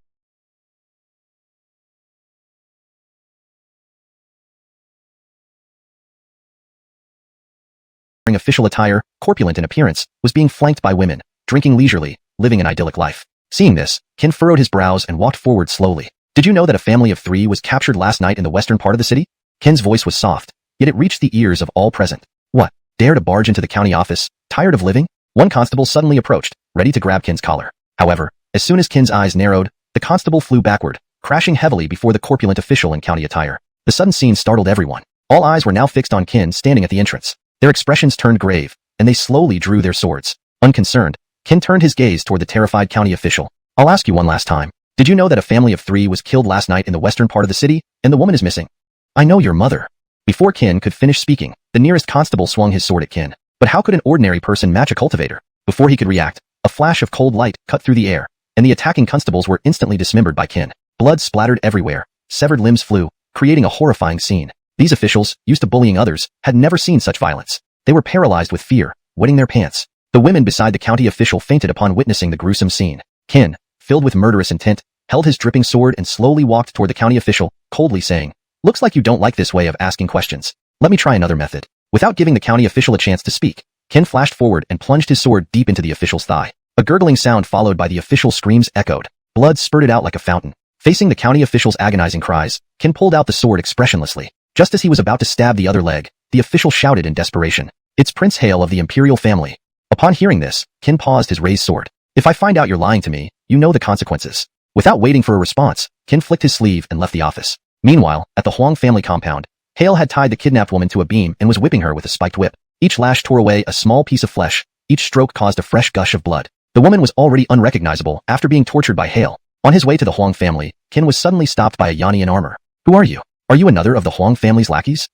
official attire, corpulent in appearance, was being flanked by women, drinking leisurely, living an idyllic life. Seeing this, Kin furrowed his brows and walked forward slowly. "Did you know that a family of 3 was captured last night in the western part of the city?" Kin's voice was soft, yet it reached the ears of all present. "What? Dare to barge into the county office, tired of living?" One constable suddenly approached, ready to grab Kin's collar. However, as soon as Kin's eyes narrowed, the constable flew backward, crashing heavily before the corpulent official in county attire. The sudden scene startled everyone. All eyes were now fixed on Kin standing at the entrance. Their expressions turned grave, and they slowly drew their swords. Unconcerned, Kin turned his gaze toward the terrified county official. "I'll ask you one last time. Did you know that a family of 3 was killed last night in the western part of the city, and the woman is missing? I know your mother. Before Qin could finish speaking, the nearest constable swung his sword at Qin. But how could an ordinary person match a cultivator? Before he could react, a flash of cold light cut through the air, and the attacking constables were instantly dismembered by Qin. Blood splattered everywhere, severed limbs flew, creating a horrifying scene. These officials, used to bullying others, had never seen such violence. They were paralyzed with fear, wetting their pants. The women beside the county official fainted upon witnessing the gruesome scene. Qin, filled with murderous intent, held his dripping sword and slowly walked toward the county official, coldly saying, "Looks like you don't like this way of asking questions. Let me try another method." Without giving the county official a chance to speak, Qin flashed forward and plunged his sword deep into the official's thigh. A gurgling sound followed by the official's screams echoed. Blood spurted out like a fountain. Facing the county official's agonizing cries, Qin pulled out the sword expressionlessly. Just as he was about to stab the other leg, the official shouted in desperation, "It's Prince Hale of the imperial family." Upon hearing this, Qin paused his raised sword. "If I find out you're lying to me, you know the consequences." Without waiting for a response, Qin flicked his sleeve and left the office. Meanwhile, at the Huang family compound, Hale had tied the kidnapped woman to a beam and was whipping her with a spiked whip. Each lash tore away a small piece of flesh. Each stroke caused a fresh gush of blood. The woman was already unrecognizable after being tortured by Hale. On his way to the Huang family, Qin was suddenly stopped by a Yanni in armor. "Who are you? Are you another of the Huang family's lackeys?"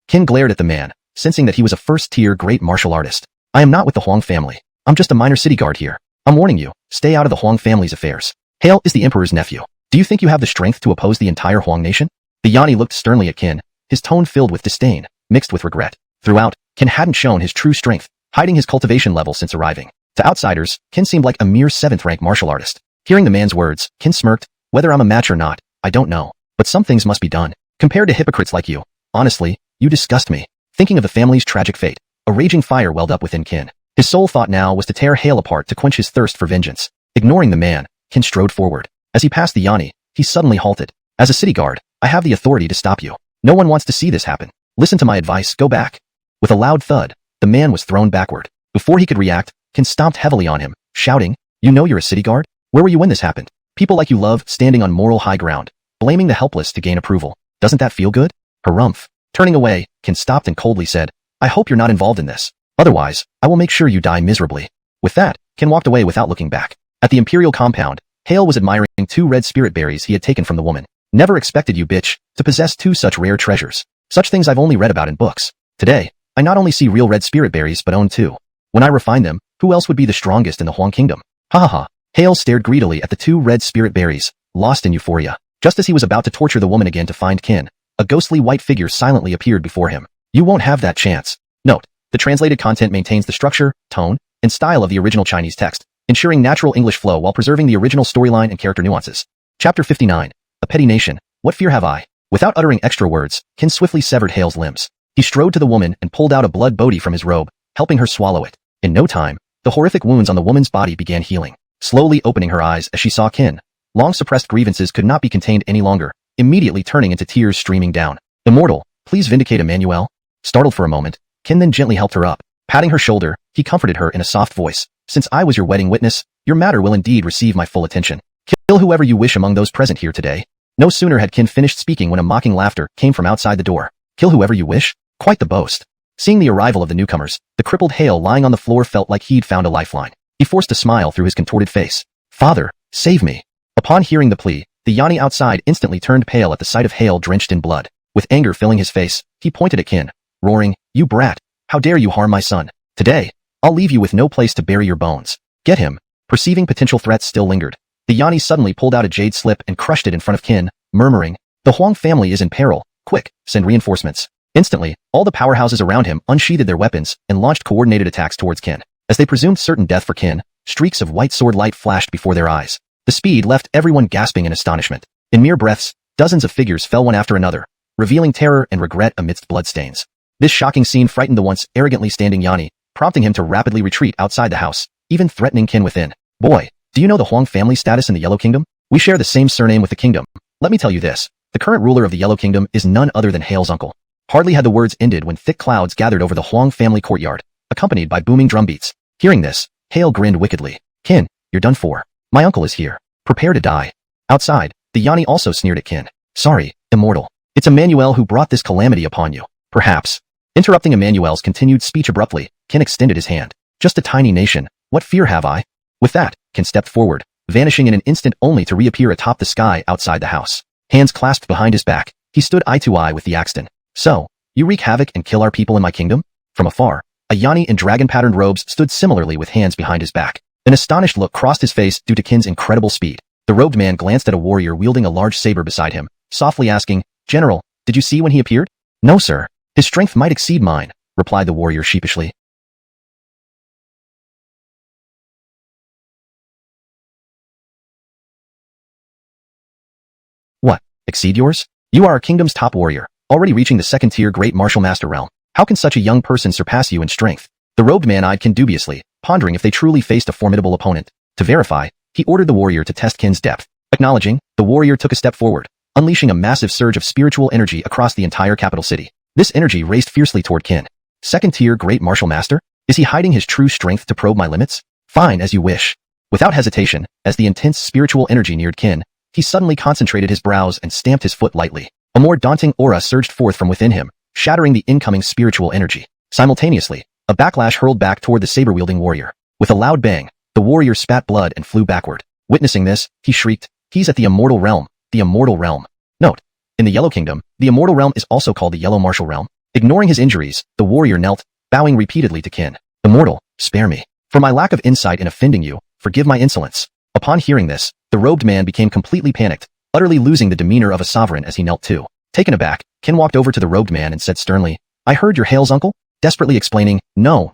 Qin glared at the man, sensing that he was a first-tier great martial artist. "I am not with the Huang family. I'm just a minor city guard here. I'm warning you, stay out of the Huang family's affairs. Hale is the emperor's nephew. Do you think you have the strength to oppose the entire Huang nation?" The Yanni looked sternly at Qin, his tone filled with disdain, mixed with regret. Throughout, Qin hadn't shown his true strength, hiding his cultivation level since arriving. To outsiders, Qin seemed like a mere 7th-rank martial artist. Hearing the man's words, Qin smirked, "Whether I'm a match or not, I don't know. But some things must be done. Compared to hypocrites like you, honestly, you disgust me." Thinking of the family's tragic fate, a raging fire welled up within Qin. His sole thought now was to tear Hale apart to quench his thirst for vengeance. Ignoring the man, Qin strode forward. As he passed the Yanni, he suddenly halted. "As a city guard, I have the authority to stop you. No one wants to see this happen. Listen to my advice, go back." With a loud thud, the man was thrown backward. Before he could react, Qin stomped heavily on him, shouting, "You know you're a city guard? Where were you when this happened? People like you love standing on moral high ground, blaming the helpless to gain approval. Doesn't that feel good?" Harumph. Turning away, Qin stopped and coldly said, "I hope you're not involved in this. Otherwise, I will make sure you die miserably." With that, Qin walked away without looking back. At the imperial compound, Hale was admiring 2 red spirit berries he had taken from the woman. "Never expected you, bitch, to possess 2 such rare treasures. Such things I've only read about in books. Today, I not only see real red spirit berries but own 2. When I refine them, who else would be the strongest in the Huang kingdom?" Ha ha ha. Hale stared greedily at the 2 red spirit berries, lost in euphoria. Just as he was about to torture the woman again to find Qin, a ghostly white figure silently appeared before him. "You won't have that chance." Note: the translated content maintains the structure, tone, and style of the original Chinese text, ensuring natural English flow while preserving the original storyline and character nuances. Chapter 59. A petty nation. What fear have I? Without uttering extra words, Qin swiftly severed Hale's limbs. He strode to the woman and pulled out a blood bodhi from his robe, helping her swallow it. In no time, the horrific wounds on the woman's body began healing, slowly opening her eyes as she saw Qin. Long-suppressed grievances could not be contained any longer, immediately turning into tears streaming down. "Immortal, please vindicate Emmanuel." Startled for a moment, Qin then gently helped her up. Patting her shoulder, he comforted her in a soft voice. "Since I was your wedding witness, your matter will indeed receive my full attention. Kill whoever you wish among those present here today." No sooner had Qin finished speaking when a mocking laughter came from outside the door. "Kill whoever you wish?" Quite the boast. Seeing the arrival of the newcomers, the crippled Hale lying on the floor felt like he'd found a lifeline. He forced a smile through his contorted face. "Father, save me." Upon hearing the plea, the Yanni outside instantly turned pale at the sight of Hale drenched in blood. With anger filling his face, he pointed at Qin, roaring, "You brat! How dare you harm my son? Today, I'll leave you with no place to bury your bones. Get him." Perceiving potential threats still lingered, the Yanni suddenly pulled out a jade slip and crushed it in front of Qin, murmuring, "The Huang family is in peril. Quick, send reinforcements." Instantly, all the powerhouses around him unsheathed their weapons and launched coordinated attacks towards Qin. As they presumed certain death for Qin, streaks of white sword light flashed before their eyes. The speed left everyone gasping in astonishment. In mere breaths, dozens of figures fell one after another, revealing terror and regret amidst bloodstains. This shocking scene frightened the once arrogantly standing Yanni, prompting him to rapidly retreat outside the house, even threatening Qin within. "Boy, do you know the Huang family status in the Yellow Kingdom? We share the same surname with the kingdom. Let me tell you this, the current ruler of the Yellow Kingdom is none other than Hale's uncle." Hardly had the words ended when thick clouds gathered over the Huang family courtyard, accompanied by booming drumbeats. Hearing this, Hale grinned wickedly. "Qin, you're done for. My uncle is here. Prepare to die." Outside, the Yanni also sneered at Qin. "Sorry, immortal. It's Emmanuel who brought this calamity upon you. Perhaps." Interrupting Emmanuel's continued speech abruptly, Qin extended his hand. "Just a tiny nation. What fear have I?" With that, Qin stepped forward, vanishing in an instant only to reappear atop the sky outside the house. Hands clasped behind his back, he stood eye to eye with the Axton. So, you wreak havoc and kill our people in my kingdom? From afar, a Yanni in dragon-patterned robes stood similarly with hands behind his back. An astonished look crossed his face due to Qin's incredible speed. The robed man glanced at a warrior wielding a large saber beside him, softly asking, "General, did you see when he appeared?" "No, sir. His strength might exceed mine," replied the warrior sheepishly. "What? Exceed yours? You are our kingdom's top warrior, already reaching the second-tier great martial master realm. How can such a young person surpass you in strength?" The robed man eyed Qin dubiously, pondering if they truly faced a formidable opponent. To verify, he ordered the warrior to test Qin's depth. Acknowledging, the warrior took a step forward, unleashing a massive surge of spiritual energy across the entire capital city. This energy raced fiercely toward Qin. Second-tier great martial master? Is he hiding his true strength to probe my limits? Fine, as you wish. Without hesitation, as the intense spiritual energy neared Qin, he suddenly concentrated his brows and stamped his foot lightly. A more daunting aura surged forth from within him, shattering the incoming spiritual energy. Simultaneously, a backlash hurled back toward the saber-wielding warrior. With a loud bang, the warrior spat blood and flew backward. Witnessing this, he shrieked, "He's at the immortal realm, the immortal realm." Note: in the Yellow Kingdom, the immortal realm is also called the Yellow Martial Realm. Ignoring his injuries, the warrior knelt, bowing repeatedly to Qin. "Immortal, spare me. For my lack of insight in offending you, forgive my insolence." Upon hearing this, the robed man became completely panicked, utterly losing the demeanor of a sovereign as he knelt too. Taken aback, Qin walked over to the robed man and said sternly, "I heard your hails, uncle?" Desperately explaining, No,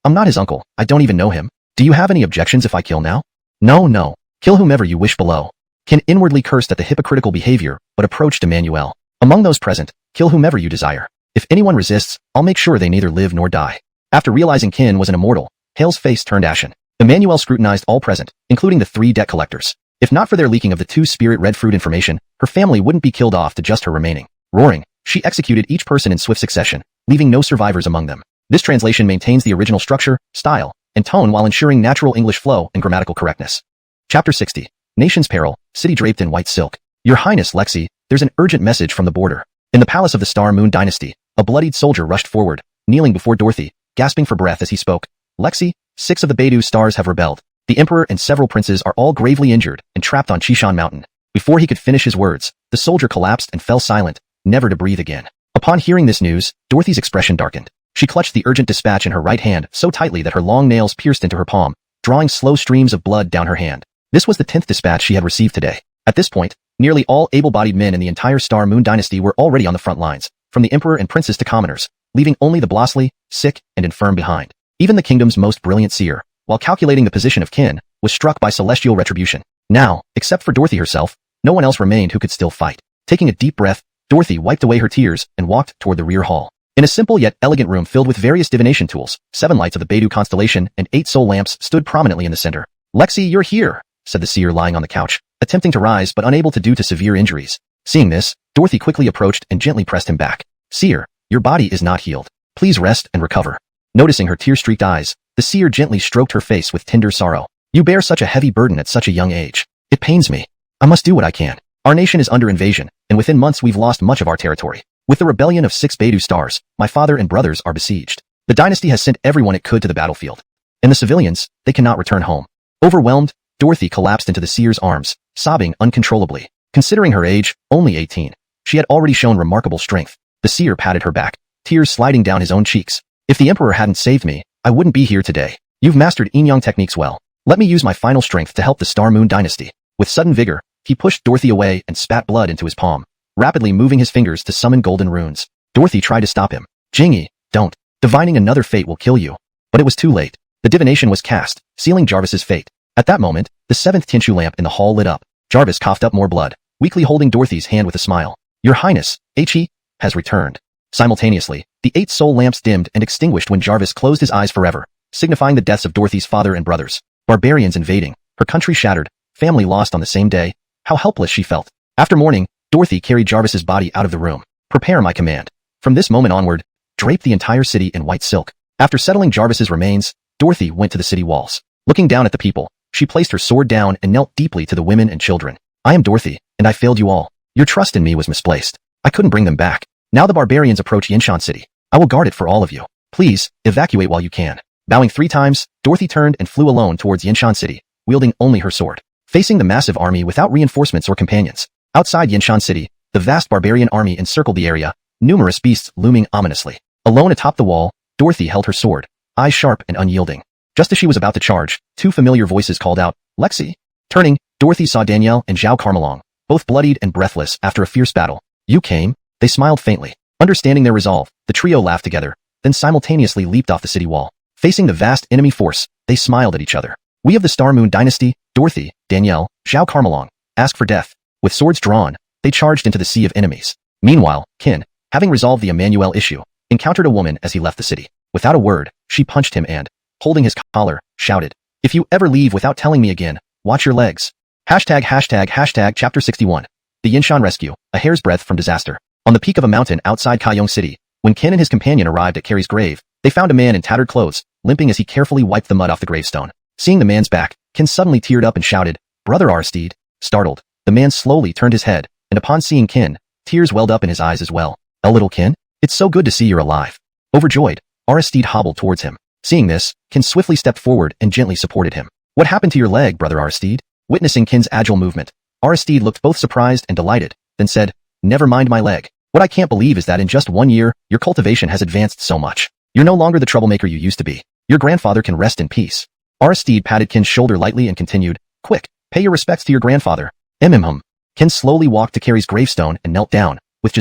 I'm not his uncle, I don't even know him. Do you have any objections if I kill now?" No. Kill whomever you wish below." Qin inwardly cursed at the hypocritical behavior, but approached Emmanuel. "Among those present, kill whomever you desire. If anyone resists, I'll make sure they neither live nor die." After realizing Qin was an immortal, Hale's face turned ashen. Emmanuel scrutinized all present, including the 3 debt collectors. If not for their leaking of the 2 spirit red fruit information, her family wouldn't be killed off to just her remaining. Roaring, she executed each person in swift succession, leaving no survivors among them. This translation maintains the original structure, style, and tone while ensuring natural English flow and grammatical correctness. Chapter 60. Nation's Peril, City Draped in White Silk. Your Highness Lexi, there's an urgent message from the border. In the palace of the Star Moon Dynasty, a bloodied soldier rushed forward, kneeling before Dorothy, gasping for breath as he spoke. "Lexi, 6 of the Beidou stars have rebelled. The Emperor and several princes are all gravely injured and trapped on Qishan Mountain." Before he could finish his words, the soldier collapsed and fell silent, never to breathe again. Upon hearing this news, Dorothy's expression darkened. She clutched the urgent dispatch in her right hand so tightly that her long nails pierced into her palm, drawing slow streams of blood down her hand. This was the 10th dispatch she had received today. At this point, nearly all able-bodied men in the entire Star Moon Dynasty were already on the front lines, from the Emperor and princes to commoners, leaving only the blossly, sick, and infirm behind. Even the kingdom's most brilliant seer, while calculating the position of Qin, was struck by celestial retribution. Now, except for Dorothy herself, no one else remained who could still fight. Taking a deep breath, Dorothy wiped away her tears and walked toward the rear hall. In a simple yet elegant room filled with various divination tools, 7 lights of the Beidou constellation and 8 soul lamps stood prominently in the center. "Lexi, you're here," said the seer lying on the couch, attempting to rise but unable to due to severe injuries. Seeing this, Dorothy quickly approached and gently pressed him back. "Seer, your body is not healed. Please rest and recover." Noticing her tear-streaked eyes, the seer gently stroked her face with tender sorrow. "You bear such a heavy burden at such a young age. It pains me. I must do what I can. Our nation is under invasion, and within months we've lost much of our territory. With the rebellion of 6 Beidou stars, my father and brothers are besieged. The dynasty has sent everyone it could to the battlefield. And the civilians, they cannot return home." Overwhelmed, Dorothy collapsed into the seer's arms, sobbing uncontrollably. Considering her age, only 18, she had already shown remarkable strength. The seer patted her back, tears sliding down his own cheeks. "If the Emperor hadn't saved me, I wouldn't be here today. You've mastered Yin-Yang techniques well. Let me use my final strength to help the Star Moon Dynasty." With sudden vigor, he pushed Dorothy away and spat blood into his palm, rapidly moving his fingers to summon golden runes. Dorothy tried to stop him. "Jingy, don't. Divining another fate will kill you." But it was too late. The divination was cast, sealing Jarvis's fate. At that moment, the 7th Tianshu lamp in the hall lit up. Jarvis coughed up more blood, weakly holding Dorothy's hand with a smile. "Your Highness, He, has returned." Simultaneously, the 8 soul lamps dimmed and extinguished when Jarvis closed his eyes forever, signifying the deaths of Dorothy's father and brothers. Barbarians invading, her country shattered, family lost on the same day. How helpless she felt. After mourning, Dorothy carried Jarvis's body out of the room. "Prepare my command. From this moment onward, drape the entire city in white silk." After settling Jarvis's remains, Dorothy went to the city walls. Looking down at the people, she placed her sword down and knelt deeply to the women and children. "I am Dorothy, and I failed you all. Your trust in me was misplaced. I couldn't bring them back. Now the barbarians approach Yinshan City. I will guard it for all of you. Please, evacuate while you can." Bowing 3 times, Dorothy turned and flew alone towards Yinshan City, wielding only her sword. facing the massive army without reinforcements or companions. Outside Yinshan City, the vast barbarian army encircled the area, numerous beasts looming ominously. Alone atop the wall, Dorothy held her sword, eyes sharp and unyielding. Just as she was about to charge, two familiar voices called out, "Lexi!" Turning, Dorothy saw Danielle and Zhao Carmelong, both bloodied and breathless after a fierce battle. "You came?" They smiled faintly. Understanding their resolve, the trio laughed together, then simultaneously leaped off the city wall. Facing the vast enemy force, they smiled at each other. "We of the Star Moon Dynasty, Dorothy, Danielle, Zhao Carmelong, ask for death." With swords drawn, they charged into the sea of enemies. Meanwhile, Qin, having resolved the Emmanuel issue, encountered a woman as he left the city. Without a word, she punched him and, holding his collar, shouted, "If you ever leave without telling me again, watch your legs." Chapter 61. The Yinshan Rescue, a hair's breadth from disaster. On the peak of a mountain outside Cangsheng City, when Qin and his companion arrived at Carrie's grave, they found a man in tattered clothes, limping as he carefully wiped the mud off the gravestone. Seeing the man's back, Qin suddenly teared up and shouted, "Brother Aristide." Startled, the man slowly turned his head, and upon seeing Qin, tears welled up in his eyes as well. "A little Qin? It's so good to see you're alive." Overjoyed, Aristide hobbled towards him. Seeing this, Qin swiftly stepped forward and gently supported him. "What happened to your leg, Brother Aristide?" Witnessing Qin's agile movement, Aristide looked both surprised and delighted, then said, "Never mind my leg. What I can't believe is that in just 1 year, your cultivation has advanced so much. You're no longer the troublemaker you used to be. Your grandfather can rest in peace." Aristide patted Qin's shoulder lightly and continued, "Quick, pay your respects to your grandfather." Qin slowly walked to Carrie's gravestone and knelt down, with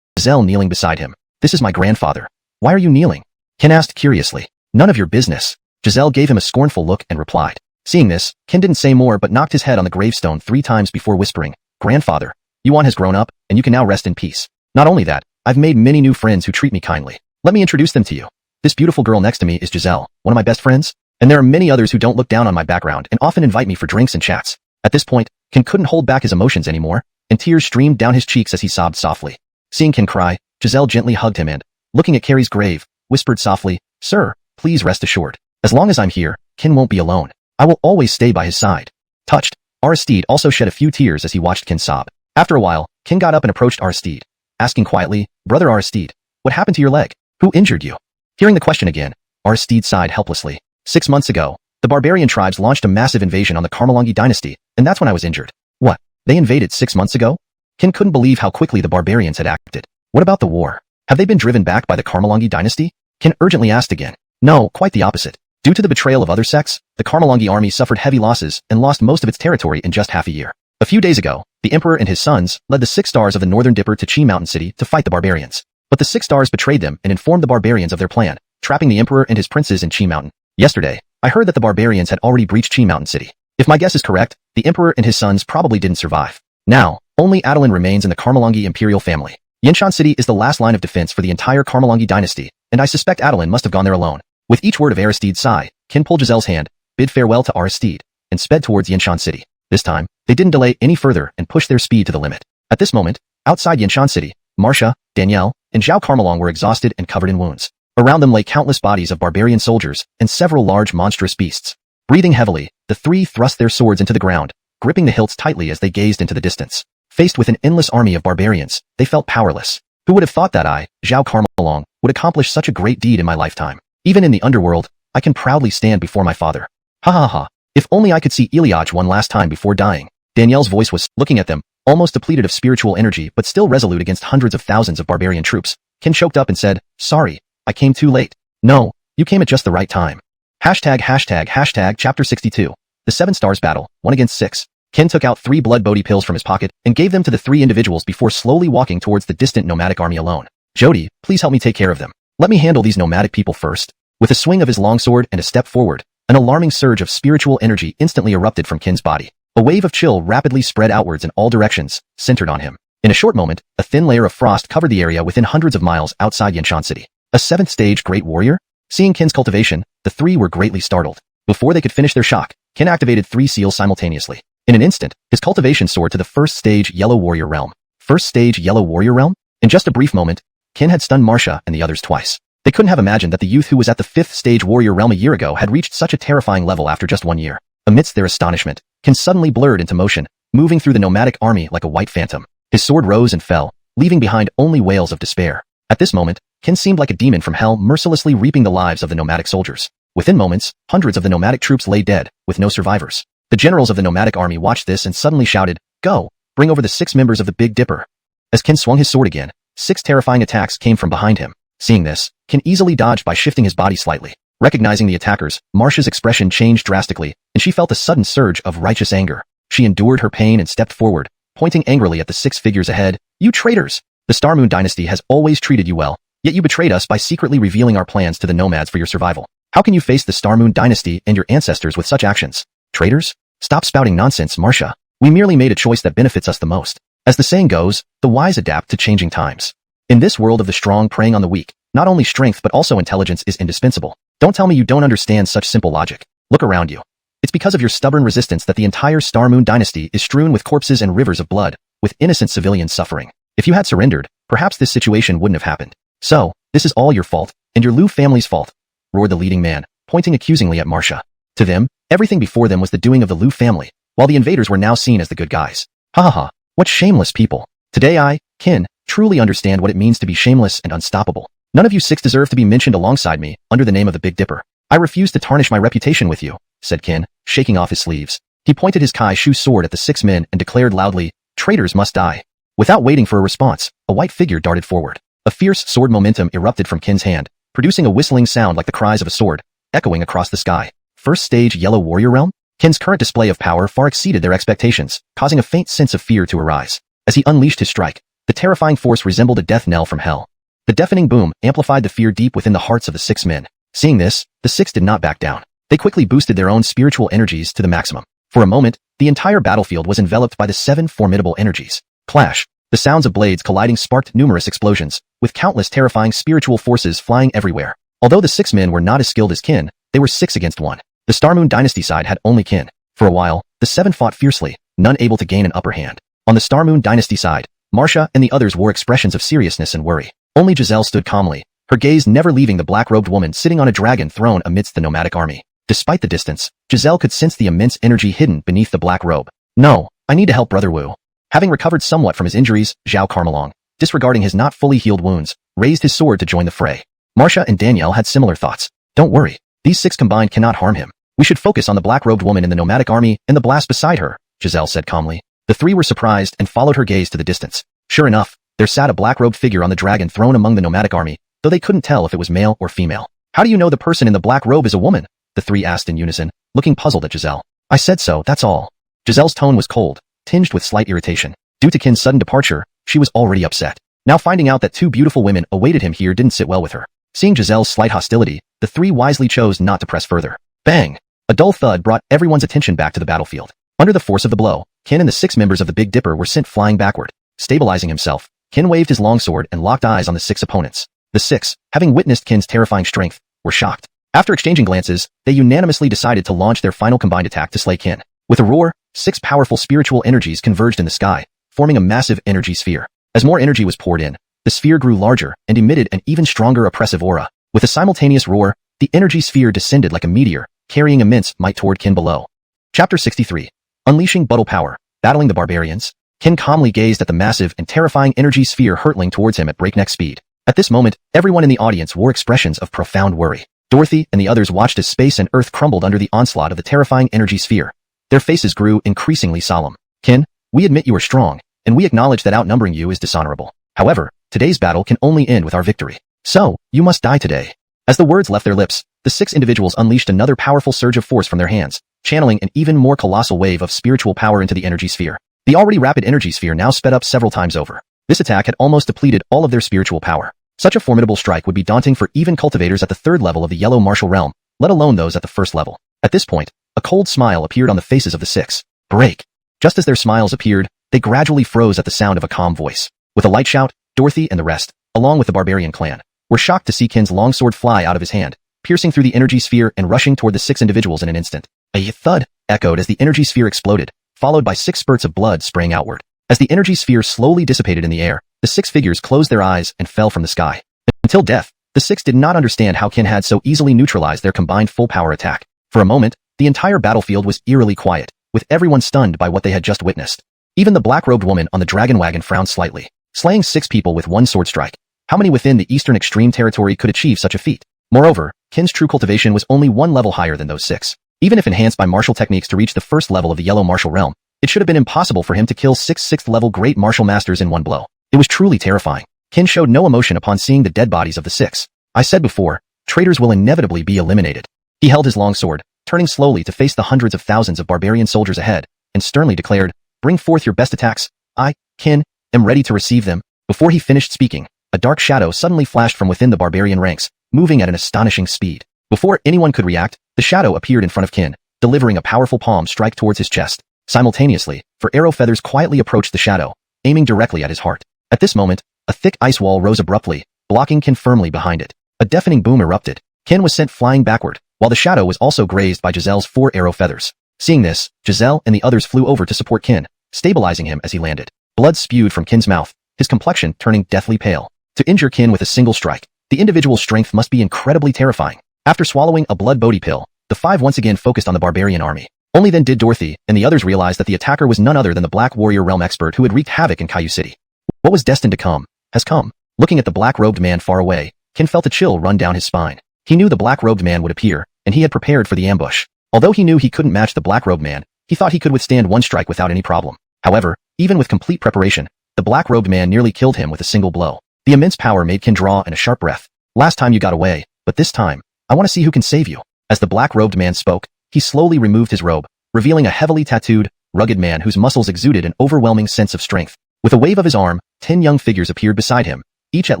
Giselle kneeling beside him. "This is my grandfather. Why are you kneeling?" Qin asked curiously. "None of your business." Giselle gave him a scornful look and replied. Seeing this, Qin didn't say more but knocked his head on the gravestone 3 times before whispering, "Grandfather, Yuan has grown up, and you can now rest in peace. Not only that, I've made many new friends who treat me kindly. Let me introduce them to you. This beautiful girl next to me is Giselle, one of my best friends, and there are many others who don't look down on my background and often invite me for drinks and chats." At this point, Qin couldn't hold back his emotions anymore, and tears streamed down his cheeks as he sobbed softly. Seeing Qin cry, Giselle gently hugged him and, looking at Carrie's grave, whispered softly, "Sir, please rest assured. As long as I'm here, Qin won't be alone. I will always stay by his side." Touched, Aristide also shed a few tears as he watched Qin sob. After a while, Qin got up and approached Aristide, asking quietly, "Brother Aristide, what happened to your leg? Who injured you?" Hearing the question again, Aristide sighed helplessly. 6 months ago, the barbarian tribes launched a massive invasion on the Carmelongi dynasty, and that's when I was injured. What? They invaded 6 months ago? Qin couldn't believe how quickly the barbarians had acted. What about the war? Have they been driven back by the Carmelongi dynasty? Qin urgently asked again. No, quite the opposite. Due to the betrayal of other sects, the Carmelongi army suffered heavy losses and lost most of its territory in just half a year. A few days ago, the emperor and his sons led the 6 stars of the Northern Dipper to Qi Mountain City to fight the barbarians. But the 6 stars betrayed them and informed the barbarians of their plan, trapping the emperor and his princes in Qi Mountain. Yesterday, I heard that the barbarians had already breached Qi Mountain City. If my guess is correct, the emperor and his sons probably didn't survive. Now, only Adeline remains in the Carmelongi imperial family. Yinshan City is the last line of defense for the entire Carmelongi dynasty, and I suspect Adeline must have gone there alone. With each word of Aristide's sigh, Qin pulled Giselle's hand, bid farewell to Aristide, and sped towards Yinshan City. This time, they didn't delay any further and pushed their speed to the limit. At this moment, outside Yinshan City, Marcia, Danielle, and Zhao Carmelong were exhausted and covered in wounds. Around them lay countless bodies of barbarian soldiers and several large monstrous beasts. Breathing heavily, the 3 thrust their swords into the ground, gripping the hilts tightly as they gazed into the distance. Faced with an endless army of barbarians, they felt powerless. Who would have thought that I, Zhao Carmelong, would accomplish such a great deed in my lifetime? Even in the underworld, I can proudly stand before my father. Ha ha ha. If only I could see Ilyaj one last time before dying. Danielle's voice was, looking at them, almost depleted of spiritual energy but still resolute against hundreds of thousands of barbarian troops. Qin choked up and said, sorry, I came too late. No, you came at just the right time. Chapter 62. The 7 Stars Battle, 1 against 6. Qin took out 3 blood bodhi pills from his pocket and gave them to the 3 individuals before slowly walking towards the distant nomadic army alone. Jody, please help me take care of them. Let me handle these nomadic people first. With a swing of his longsword and a step forward, an alarming surge of spiritual energy instantly erupted from Qin's body. A wave of chill rapidly spread outwards in all directions, centered on him. In a short moment, a thin layer of frost covered the area within hundreds of miles outside Yinshan City. A 7th stage great warrior? Seeing Qin's cultivation, the 3 were greatly startled. Before they could finish their shock, Qin activated 3 seals simultaneously. In an instant, his cultivation soared to the 1st stage Yellow Warrior Realm. 1st stage Yellow Warrior Realm? In just a brief moment, Qin had stunned Marcia and the others twice. They couldn't have imagined that the youth who was at the 5th stage Warrior Realm a year ago had reached such a terrifying level after just 1 year. Amidst their astonishment, Qin suddenly blurred into motion, moving through the nomadic army like a white phantom. His sword rose and fell, leaving behind only wails of despair. At this moment, Kin seemed like a demon from hell mercilessly reaping the lives of the nomadic soldiers. Within moments, hundreds of the nomadic troops lay dead, with no survivors. The generals of the nomadic army watched this and suddenly shouted, "Go! Bring over the 6 members of the Big Dipper." As Kin swung his sword again, 6 terrifying attacks came from behind him. Seeing this, Kin easily dodged by shifting his body slightly. Recognizing the attackers, Marcia's expression changed drastically, and she felt a sudden surge of righteous anger. She endured her pain and stepped forward, pointing angrily at the 6 figures ahead. "You traitors! The Star Moon Dynasty has always treated you well, yet you betrayed us by secretly revealing our plans to the nomads for your survival. How can you face the Star Moon Dynasty and your ancestors with such actions? Traitors? Stop spouting nonsense, Marcia. We merely made a choice that benefits us the most. As the saying goes, the wise adapt to changing times. In this world of the strong preying on the weak, not only strength but also intelligence is indispensable. Don't tell me you don't understand such simple logic. Look around you. It's because of your stubborn resistance that the entire Star Moon Dynasty is strewn with corpses and rivers of blood, with innocent civilians suffering. If you had surrendered, perhaps this situation wouldn't have happened. So, this is all your fault, and your Lu family's fault," roared the leading man, pointing accusingly at Marcia. To them, everything before them was the doing of the Lu family, while the invaders were now seen as the good guys. Ha ha ha, what shameless people. Today I, Kin, truly understand what it means to be shameless and unstoppable. None of you 6 deserve to be mentioned alongside me, under the name of the Big Dipper. I refuse to tarnish my reputation with you, said Kin, shaking off his sleeves. He pointed his Kai-Shu sword at the 6 men and declared loudly, "Traitors must die." Without waiting for a response, a white figure darted forward. A fierce sword momentum erupted from Kin's hand, producing a whistling sound like the cries of a sword, echoing across the sky. First stage Yellow Warrior Realm? Kin's current display of power far exceeded their expectations, causing a faint sense of fear to arise. As he unleashed his strike, the terrifying force resembled a death knell from hell. The deafening boom amplified the fear deep within the hearts of the 6 men. Seeing this, the 6 did not back down. They quickly boosted their own spiritual energies to the maximum. For a moment, the entire battlefield was enveloped by the 7 formidable energies. Clash. The sounds of blades colliding sparked numerous explosions, with countless terrifying spiritual forces flying everywhere. Although the 6 men were not as skilled as Kin, they were 6 against 1. The Star Moon Dynasty side had only Kin. For a while, the 7 fought fiercely, none able to gain an upper hand. On the Star Moon Dynasty side, Marcia and the others wore expressions of seriousness and worry. Only Giselle stood calmly, her gaze never leaving the black-robed woman sitting on a dragon throne amidst the nomadic army. Despite the distance, Giselle could sense the immense energy hidden beneath the black robe. "No, I need to help Brother Wu." Having recovered somewhat from his injuries, Zhao Carmelong, disregarding his not fully healed wounds, raised his sword to join the fray. Marcia and Danielle had similar thoughts. "Don't worry, these 6 combined cannot harm him. We should focus on the black-robed woman in the nomadic army and the blast beside her," Giselle said calmly. The 3 were surprised and followed her gaze to the distance. Sure enough, there sat a black-robed figure on the dragon throne among the nomadic army, though they couldn't tell if it was male or female. "How do you know the person in the black robe is a woman?" the 3 asked in unison, looking puzzled at Giselle. "I said so, that's all." Giselle's tone was cold, tinged with slight irritation. Due to Kin's sudden departure, she was already upset. Now finding out that 2 beautiful women awaited him here didn't sit well with her. Seeing Giselle's slight hostility, the 3 wisely chose not to press further. Bang! A dull thud brought everyone's attention back to the battlefield. Under the force of the blow, Kin and the 6 members of the Big Dipper were sent flying backward. Stabilizing himself, Kin waved his longsword and locked eyes on the 6 opponents. The 6, having witnessed Kin's terrifying strength, were shocked. After exchanging glances, they unanimously decided to launch their final combined attack to slay Kin. With a roar, 6 powerful spiritual energies converged in the sky, forming a massive energy sphere. As more energy was poured in, the sphere grew larger and emitted an even stronger oppressive aura. With a simultaneous roar, the energy sphere descended like a meteor, carrying immense might toward Kin below. Chapter 63. Unleashing Buttle Power, Battling the Barbarians. Kin calmly gazed at the massive and terrifying energy sphere hurtling towards him at breakneck speed. At this moment, everyone in the audience wore expressions of profound worry. Dorothy and the others watched as space and earth crumbled under the onslaught of the terrifying energy sphere. Their faces grew increasingly solemn. "Kin, we admit you are strong, and we acknowledge that outnumbering you is dishonorable. However, today's battle can only end with our victory. So, you must die today." As the words left their lips, the 6 individuals unleashed another powerful surge of force from their hands, channeling an even more colossal wave of spiritual power into the energy sphere. The already rapid energy sphere now sped up several times over. This attack had almost depleted all of their spiritual power. Such a formidable strike would be daunting for even cultivators at the 3rd level of the Yellow Martial Realm, let alone those at the 1st level. At this point, a cold smile appeared on the faces of the 6. Break. Just as their smiles appeared, they gradually froze at the sound of a calm voice. With a light shout, Dorothy and the rest, along with the barbarian clan, were shocked to see Kin's longsword fly out of his hand, piercing through the energy sphere and rushing toward the 6 individuals in an instant. A thud echoed as the energy sphere exploded, followed by 6 spurts of blood spraying outward. As the energy sphere slowly dissipated in the air, the 6 figures closed their eyes and fell from the sky. Until death, the 6 did not understand how Kin had so easily neutralized their combined full-power attack. For a moment, the entire battlefield was eerily quiet, with everyone stunned by what they had just witnessed. Even the black-robed woman on the dragon wagon frowned slightly. Slaying 6 people with one sword strike. How many within the Eastern Extreme territory could achieve such a feat? Moreover, Qin's true cultivation was only one level higher than those 6. Even if enhanced by martial techniques to reach the first level of the Yellow Martial Realm, it should have been impossible for him to kill 6 6th-level great martial masters in one blow. It was truly terrifying. Qin showed no emotion upon seeing the dead bodies of the 6. I said before, traitors will inevitably be eliminated. He held his long sword, turning slowly to face the hundreds of thousands of barbarian soldiers ahead, and sternly declared, "Bring forth your best attacks. I, Qin, am ready to receive them." Before he finished speaking, a dark shadow suddenly flashed from within the barbarian ranks, moving at an astonishing speed. Before anyone could react, the shadow appeared in front of Qin, delivering a powerful palm strike towards his chest. Simultaneously, arrow feathers quietly approached the shadow, aiming directly at his heart. At this moment, a thick ice wall rose abruptly, blocking Qin firmly behind it. A deafening boom erupted. Qin was sent flying backward, while the shadow was also grazed by Giselle's 4 arrow feathers. Seeing this, Giselle and the others flew over to support Qin, stabilizing him as he landed. Blood spewed from Qin's mouth, his complexion turning deathly pale. To injure Qin with a single strike, the individual's strength must be incredibly terrifying. After swallowing a blood bodhi pill, the 5 once again focused on the barbarian army. Only then did Dorothy and the others realize that the attacker was none other than the Black Warrior Realm expert who had wreaked havoc in Caillou City. What was destined to come, has come. Looking at the black-robed man far away, Qin felt a chill run down his spine. He knew the black-robed man would appear, and he had prepared for the ambush. Although he knew he couldn't match the black-robed man, he thought he could withstand one strike without any problem. However, even with complete preparation, the black-robed man nearly killed him with a single blow. The immense power made Qin draw in a sharp breath. Last time you got away, but this time, I want to see who can save you. As the black-robed man spoke, he slowly removed his robe, revealing a heavily tattooed, rugged man whose muscles exuded an overwhelming sense of strength. With a wave of his arm, 10 young figures appeared beside him, each at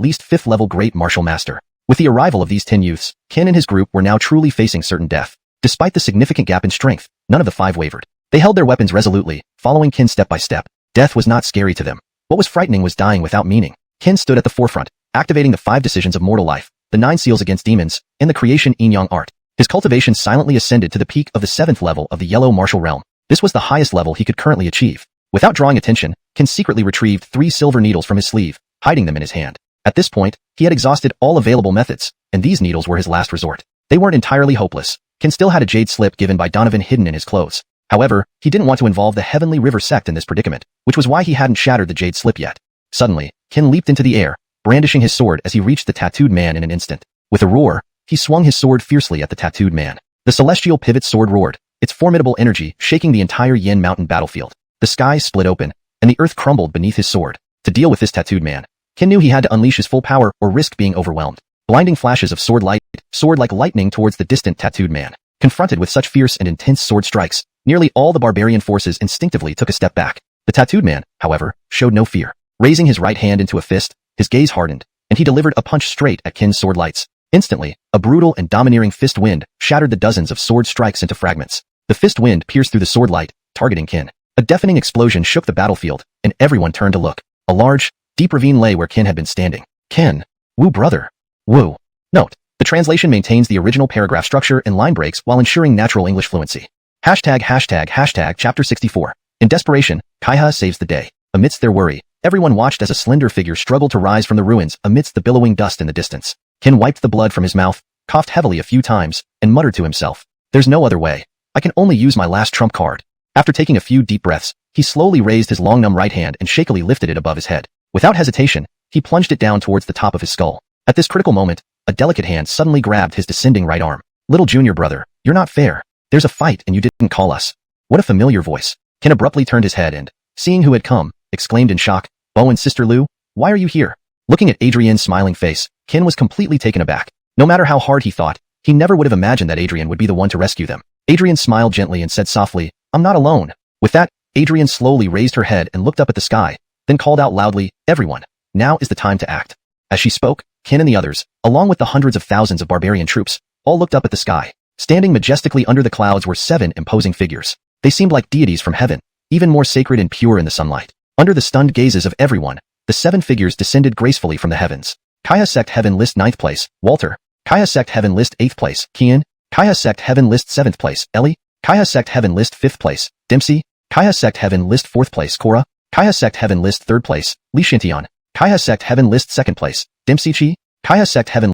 least 5th-level great martial master. With the arrival of these 10 youths, Qin and his group were now truly facing certain death. Despite the significant gap in strength, none of the 5 wavered. They held their weapons resolutely, following Qin step by step. Death was not scary to them. What was frightening was dying without meaning. Qin stood at the forefront, activating the 5 decisions of mortal life, the 9 seals against demons, and the creation yin-yang art. His cultivation silently ascended to the peak of the 7th level of the Yellow Martial Realm. This was the highest level he could currently achieve. Without drawing attention, Qin secretly retrieved 3 silver needles from his sleeve, hiding them in his hand. At this point, he had exhausted all available methods, and these needles were his last resort. They weren't entirely hopeless. Qin still had a jade slip given by Donovan hidden in his clothes. However, he didn't want to involve the Heavenly River sect in this predicament, which was why he hadn't shattered the jade slip yet. Suddenly, Qin leaped into the air, brandishing his sword as he reached the tattooed man in an instant. With a roar, he swung his sword fiercely at the tattooed man. The celestial pivot sword roared, its formidable energy shaking the entire Yin Mountain battlefield. The sky split open, and the earth crumbled beneath his sword. To deal with this tattooed man, Qin knew he had to unleash his full power or risk being overwhelmed. Blinding flashes of sword light soared like lightning towards the distant tattooed man. Confronted with such fierce and intense sword strikes, nearly all the barbarian forces instinctively took a step back. The tattooed man, however, showed no fear. Raising his right hand into a fist, his gaze hardened, and he delivered a punch straight at Qin's sword lights. Instantly, a brutal and domineering fist wind shattered the dozens of sword strikes into fragments. The fist wind pierced through the sword light, targeting Qin. A deafening explosion shook the battlefield, and everyone turned to look. A large, deep ravine lay where Qin had been standing. Qin. Wu brother. Wu. Note. The translation maintains the original paragraph structure and line breaks while ensuring natural English fluency. Chapter 64. In desperation, Kaiha saves the day. Amidst their worry, everyone watched as a slender figure struggled to rise from the ruins amidst the billowing dust in the distance. Qin wiped the blood from his mouth, coughed heavily a few times, and muttered to himself, "There's no other way. I can only use my last trump card." After taking a few deep breaths, he slowly raised his long numb right hand and shakily lifted it above his head. Without hesitation, he plunged it down towards the top of his skull. At this critical moment, a delicate hand suddenly grabbed his descending right arm. "Little junior brother, you're not fair. There's a fight and you didn't call us." What a familiar voice. Qin abruptly turned his head and, seeing who had come, exclaimed in shock, "Bo and Sister Lu, why are you here?" Looking at Adrian's smiling face, Qin was completely taken aback. No matter how hard he thought, he never would have imagined that Adrian would be the one to rescue them. Adrian smiled gently and said softly, "I'm not alone." With that, Adrian slowly raised her head and looked up at the sky, then called out loudly, "Everyone, now is the time to act." As she spoke, Qin and the others, along with the hundreds of thousands of barbarian troops, all looked up at the sky. Standing majestically under the clouds were 7 imposing figures. They seemed like deities from heaven, even more sacred and pure in the sunlight. Under the stunned gazes of everyone, the 7 figures descended gracefully from the heavens. Kaiha Sect Heaven List 9th place, Walter. Kaiha Sect Heaven List 8th place, Kian. Kaiha Sect Heaven List 7th place, Ellie. Kaiha Sect Heaven List 5th place, Dempsey. Kaiha Sect Heaven List 4th place, Cora. Kaiha Sect Heaven List 3rd place, Li Shintian. Kaiha Sect Heaven List 2nd place, Dempsey Chi. Kaiha Sect Heaven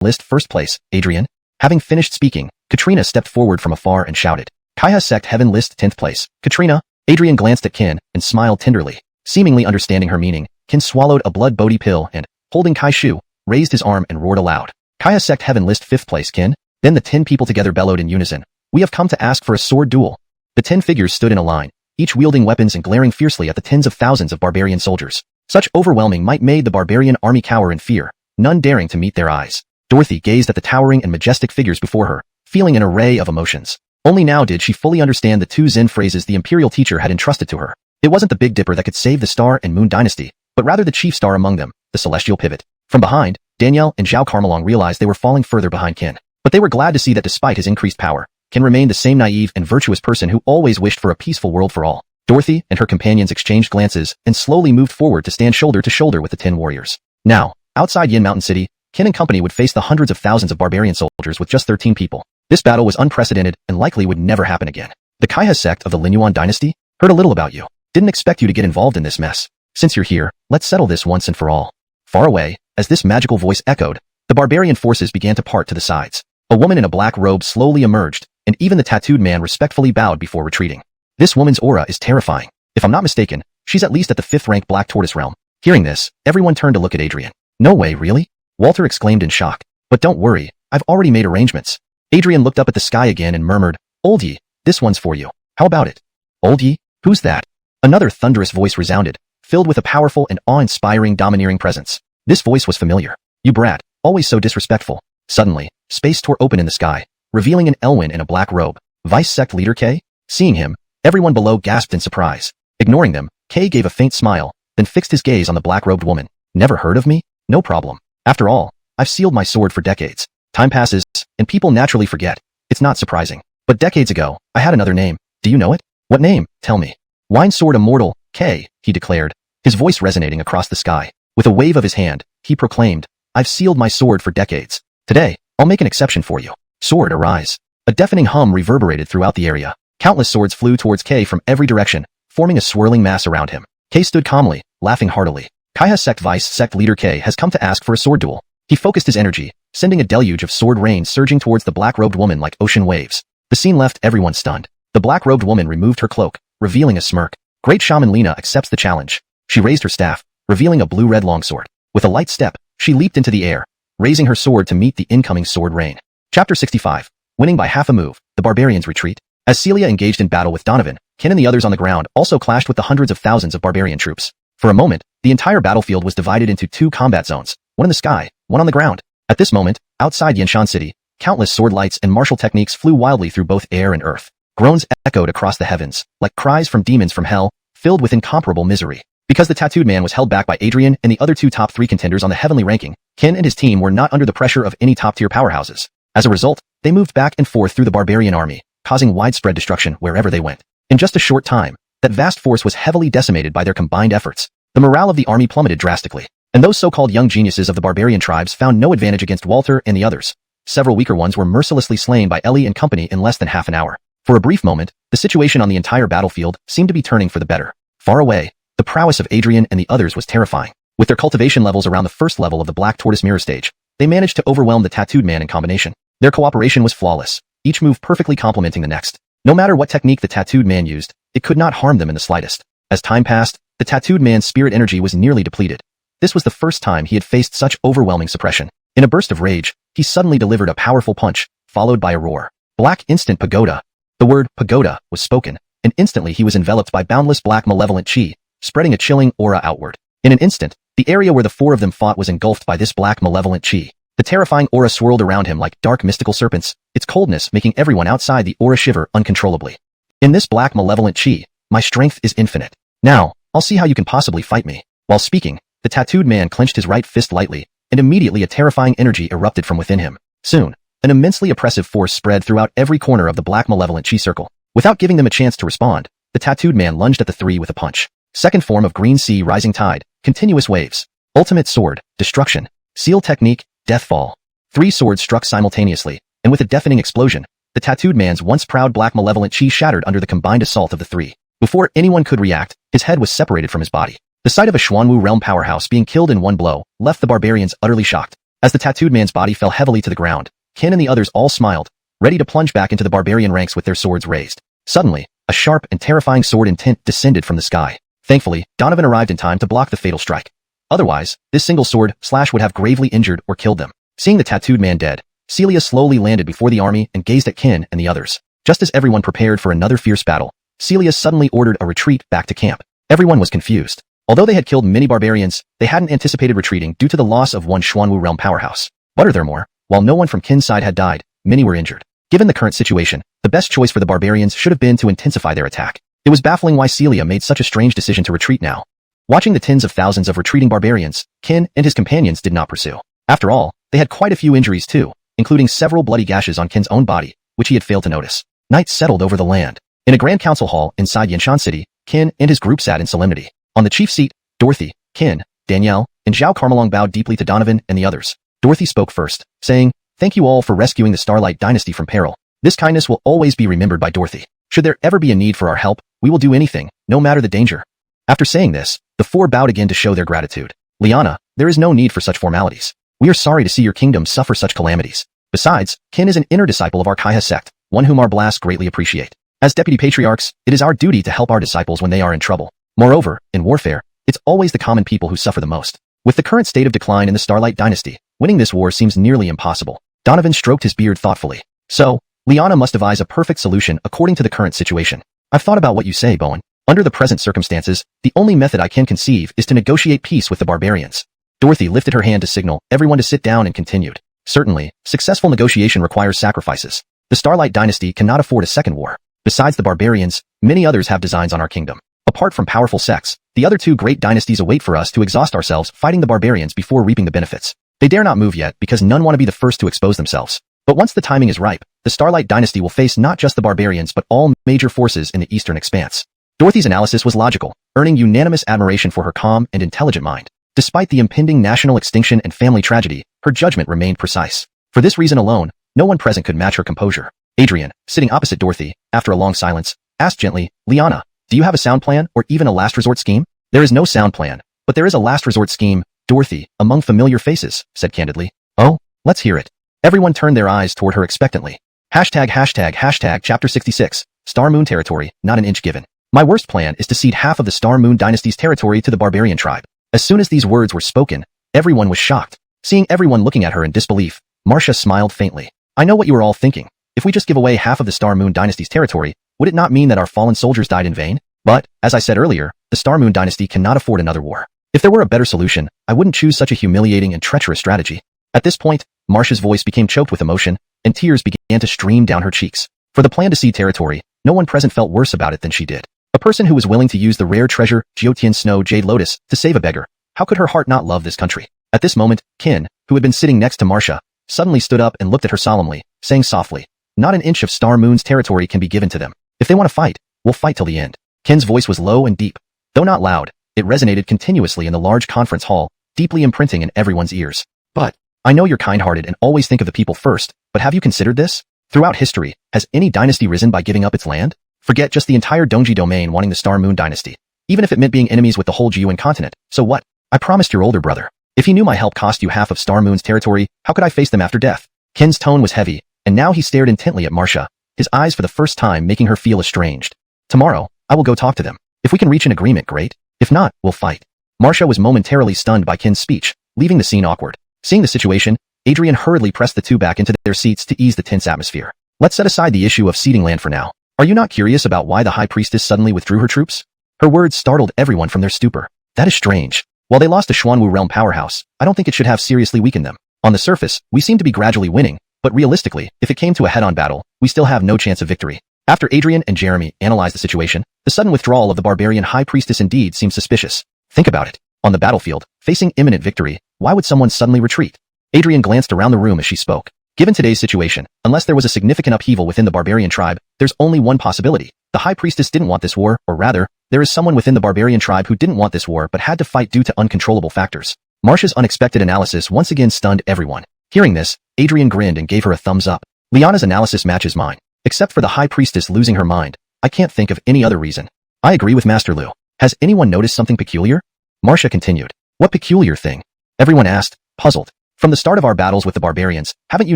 List 1st place, Adrian. Having finished speaking, Katrina stepped forward from afar and shouted, "Kaiha Sect Heaven List 10th place, Katrina." Adrian glanced at Qin and smiled tenderly. Seemingly understanding her meaning, Qin swallowed a blood bodhi pill and, holding Kai Shu, raised his arm and roared aloud. Kaya Sect Heaven list 5th place, Qin. Then the 10 people together bellowed in unison. We have come to ask for a sword duel. The 10 figures stood in a line, each wielding weapons and glaring fiercely at the tens of thousands of barbarian soldiers. Such overwhelming might made the barbarian army cower in fear, none daring to meet their eyes. Dorothy gazed at the towering and majestic figures before her, feeling an array of emotions. Only now did she fully understand the 2 Zen phrases the imperial teacher had entrusted to her. It wasn't the Big Dipper that could save the Star and Moon dynasty, but rather the chief star among them, the celestial pivot. From behind, Danielle and Zhao Carmelong realized they were falling further behind Qin. But they were glad to see that despite his increased power, Qin remained the same naive and virtuous person who always wished for a peaceful world for all. Dorothy and her companions exchanged glances and slowly moved forward to stand shoulder to shoulder with the 10 warriors. Now, outside Yin Mountain City, Qin and company would face the hundreds of thousands of barbarian soldiers with just 13 people. This battle was unprecedented and likely would never happen again. The Kaiha sect of the Lin Yuan dynasty? Heard a little about you. Didn't expect you to get involved in this mess. Since you're here, let's settle this once and for all. Far away, as this magical voice echoed, the barbarian forces began to part to the sides. A woman in a black robe slowly emerged, and even the tattooed man respectfully bowed before retreating. This woman's aura is terrifying. If I'm not mistaken, she's at least at the 5th rank Black Tortoise realm. Hearing this, everyone turned to look at Adrian. No way, really? Walter exclaimed in shock. But don't worry, I've already made arrangements. Adrian looked up at the sky again and murmured, Old Yi, this one's for you. How about it? Old Yi? Who's that? Another thunderous voice resounded, filled with a powerful and awe-inspiring domineering presence. This voice was familiar. You brat, always so disrespectful. Suddenly, space tore open in the sky, revealing an Elwyn in a black robe. Vice Sect Leader K? Seeing him, everyone below gasped in surprise. Ignoring them, K gave a faint smile, then fixed his gaze on the black-robed woman. Never heard of me? No problem. After all, I've sealed my sword for decades. Time passes, and people naturally forget. It's not surprising. But decades ago, I had another name. Do you know it? What name? Tell me. Wine Sword Immortal, K, he declared, his voice resonating across the sky. With a wave of his hand, he proclaimed, I've sealed my sword for decades. Today, I'll make an exception for you. Sword, arise. A deafening hum reverberated throughout the area. Countless swords flew towards K from every direction, forming a swirling mass around him. K stood calmly, laughing heartily. Kaiha Sect Vice Sect Leader K has come to ask for a sword duel. He focused his energy, sending a deluge of sword rain surging towards the black-robed woman like ocean waves. The scene left everyone stunned. The black-robed woman removed her cloak, revealing a smirk. Great Shaman Lena accepts the challenge. She raised her staff, revealing a blue-red longsword. With a light step, she leaped into the air, raising her sword to meet the incoming sword rain. Chapter 65. Winning by half a move, the barbarians retreat. As Celia engaged in battle with Donovan, Ken and the others on the ground also clashed with the hundreds of thousands of barbarian troops. For a moment, the entire battlefield was divided into 2 combat zones, one in the sky, one on the ground. At this moment, outside Yanshan City, countless sword lights and martial techniques flew wildly through both air and earth. Groans echoed across the heavens, like cries from demons from hell, filled with incomparable misery. Because the tattooed man was held back by Adrian and the other 2 top 3 contenders on the heavenly ranking, Ken and his team were not under the pressure of any top-tier powerhouses. As a result, they moved back and forth through the barbarian army, causing widespread destruction wherever they went. In just a short time, that vast force was heavily decimated by their combined efforts. The morale of the army plummeted drastically, and those so-called young geniuses of the barbarian tribes found no advantage against Walter and the others. Several weaker ones were mercilessly slain by Ellie and company in less than half an hour. For a brief moment, the situation on the entire battlefield seemed to be turning for the better. Far away, the prowess of Adrian and the others was terrifying. With their cultivation levels around the first level of the Black Tortoise Mirror stage, they managed to overwhelm the tattooed man in combination. Their cooperation was flawless, each move perfectly complementing the next. No matter what technique the tattooed man used, it could not harm them in the slightest. As time passed, the tattooed man's spirit energy was nearly depleted. This was the first time he had faced such overwhelming suppression. In a burst of rage, he suddenly delivered a powerful punch, followed by a roar. Black Instant Pagoda. The word pagoda was spoken, and instantly he was enveloped by boundless black malevolent chi, spreading a chilling aura outward. In an instant, the area where the 4 of them fought was engulfed by this black malevolent chi. The terrifying aura swirled around him like dark mystical serpents, its coldness making everyone outside the aura shiver uncontrollably. In this black malevolent chi, my strength is infinite. Now, I'll see how you can possibly fight me. While speaking, the tattooed man clenched his right fist lightly, and immediately a terrifying energy erupted from within him. Soon, an immensely oppressive force spread throughout every corner of the black malevolent chi circle. Without giving them a chance to respond, the tattooed man lunged at the 3 with a punch. Second form of green sea rising tide, continuous waves. Ultimate sword, destruction. Seal technique, deathfall. 3 swords struck simultaneously, and with a deafening explosion, the tattooed man's once proud black malevolent chi shattered under the combined assault of the 3. Before anyone could react, his head was separated from his body. The sight of a Xuanwu realm powerhouse being killed in one blow left the barbarians utterly shocked. As the tattooed man's body fell heavily to the ground, Ken and the others all smiled, ready to plunge back into the barbarian ranks with their swords raised. Suddenly, a sharp and terrifying sword in tint descended from the sky. Thankfully, Donovan arrived in time to block the fatal strike. Otherwise, this single sword slash would have gravely injured or killed them. Seeing the tattooed man dead, Celia slowly landed before the army and gazed at Kin and the others. Just as everyone prepared for another fierce battle, Celia suddenly ordered a retreat back to camp. Everyone was confused. Although they had killed many barbarians, they hadn't anticipated retreating due to the loss of one Xuanwu realm powerhouse. Furthermore, while no one from Kin's side had died, many were injured. Given the current situation, the best choice for the barbarians should have been to intensify their attack. It was baffling why Celia made such a strange decision to retreat now. Watching the tens of thousands of retreating barbarians, Kin and his companions did not pursue. After all, they had quite a few injuries too, including several bloody gashes on Kin's own body, which he had failed to notice. Night settled over the land. In a grand council hall inside Yanshan City, Kin and his group sat in solemnity. On the chief seat, Dorothy, Kin, Danielle, and Zhao Carmelong bowed deeply to Donovan and the others. Dorothy spoke first, saying, "Thank you all for rescuing the Starlight Dynasty from peril. This kindness will always be remembered by Dorothy. Should there ever be a need for our help, we will do anything, no matter the danger." After saying this, the four bowed again to show their gratitude. "Liana, there is no need for such formalities. We are sorry to see your kingdom suffer such calamities. Besides, Kin is an inner disciple of our Kaiha sect, one whom our blasts greatly appreciate. As deputy patriarchs, it is our duty to help our disciples when they are in trouble. Moreover, in warfare, it's always the common people who suffer the most. With the current state of decline in the Starlight Dynasty, winning this war seems nearly impossible." Donovan stroked his beard thoughtfully. "So, Liana must devise a perfect solution according to the current situation. I've thought about what you say, Bowen. Under the present circumstances, the only method I can conceive is to negotiate peace with the barbarians." Dorothy lifted her hand to signal everyone to sit down and continued. "Certainly, successful negotiation requires sacrifices. The Starlight Dynasty cannot afford a second war. Besides the barbarians, many others have designs on our kingdom. Apart from powerful sects, the other two great dynasties await for us to exhaust ourselves fighting the barbarians before reaping the benefits. They dare not move yet because none want to be the first to expose themselves. But once the timing is ripe, the Starlight Dynasty will face not just the barbarians but all major forces in the Eastern Expanse." Dorothy's analysis was logical, earning unanimous admiration for her calm and intelligent mind. Despite the impending national extinction and family tragedy, her judgment remained precise. For this reason alone, no one present could match her composure. Adrian, sitting opposite Dorothy, after a long silence, asked gently, "Liana, do you have a sound plan or even a last resort scheme?" "There is no sound plan, but there is a last resort scheme," Dorothy, among familiar faces, said candidly. "Oh, let's hear it." Everyone turned their eyes toward her expectantly. Chapter 66, Star Moon Territory, not an inch given. "My worst plan is to cede half of the Star Moon Dynasty's territory to the barbarian tribe." As soon as these words were spoken, everyone was shocked. Seeing everyone looking at her in disbelief, Marcia smiled faintly. "I know what you are all thinking. If we just give away half of the Star Moon Dynasty's territory, would it not mean that our fallen soldiers died in vain? But, as I said earlier, the Star Moon Dynasty cannot afford another war. If there were a better solution, I wouldn't choose such a humiliating and treacherous strategy." At this point, Marcia's voice became choked with emotion, and tears began to stream down her cheeks. For the plan to cede territory, no one present felt worse about it than she did. A person who was willing to use the rare treasure, Geotian Snow Jade Lotus, to save a beggar. How could her heart not love this country? At this moment, Kin, who had been sitting next to Marcia, suddenly stood up and looked at her solemnly, saying softly, "Not an inch of Star Moon's territory can be given to them. If they want to fight, we'll fight till the end." Kin's voice was low and deep. Though not loud, it resonated continuously in the large conference hall, deeply imprinting in everyone's ears. "But, I know you're kind-hearted and always think of the people first, but have you considered this? Throughout history, has any dynasty risen by giving up its land? Forget just the entire Dongji domain wanting the Star Moon Dynasty. Even if it meant being enemies with the whole Jiyuan continent, so what? I promised your older brother. If he knew my help cost you half of Star Moon's territory, how could I face them after death?" Kin's tone was heavy, and now he stared intently at Marcia, his eyes for the first time making her feel estranged. "Tomorrow, I will go talk to them. If we can reach an agreement, great. If not, we'll fight." Marcia was momentarily stunned by Kin's speech, leaving the scene awkward. Seeing the situation, Adrian hurriedly pressed the two back into their seats to ease the tense atmosphere. "Let's set aside the issue of ceding land for now. Are you not curious about why the High Priestess suddenly withdrew her troops?" Her words startled everyone from their stupor. "That is strange. While they lost a Xuanwu realm powerhouse, I don't think it should have seriously weakened them. On the surface, we seem to be gradually winning, but realistically, if it came to a head-on battle, we still have no chance of victory." After Adrian and Jeremy analyzed the situation, the sudden withdrawal of the barbarian High Priestess indeed seemed suspicious. Think about it. On the battlefield, facing imminent victory, why would someone suddenly retreat? Adrian glanced around the room as she spoke. Given today's situation, unless there was a significant upheaval within the barbarian tribe, there's only one possibility. The High Priestess didn't want this war, or rather, there is someone within the barbarian tribe who didn't want this war but had to fight due to uncontrollable factors. Marcia's unexpected analysis once again stunned everyone. Hearing this, Adrian grinned and gave her a thumbs up. "Liana's analysis matches mine. Except for the High Priestess losing her mind, I can't think of any other reason. I agree with Master Lu. Has anyone noticed something peculiar?" Marcia continued. "What peculiar thing?" everyone asked, puzzled. "From the start of our battles with the barbarians, haven't you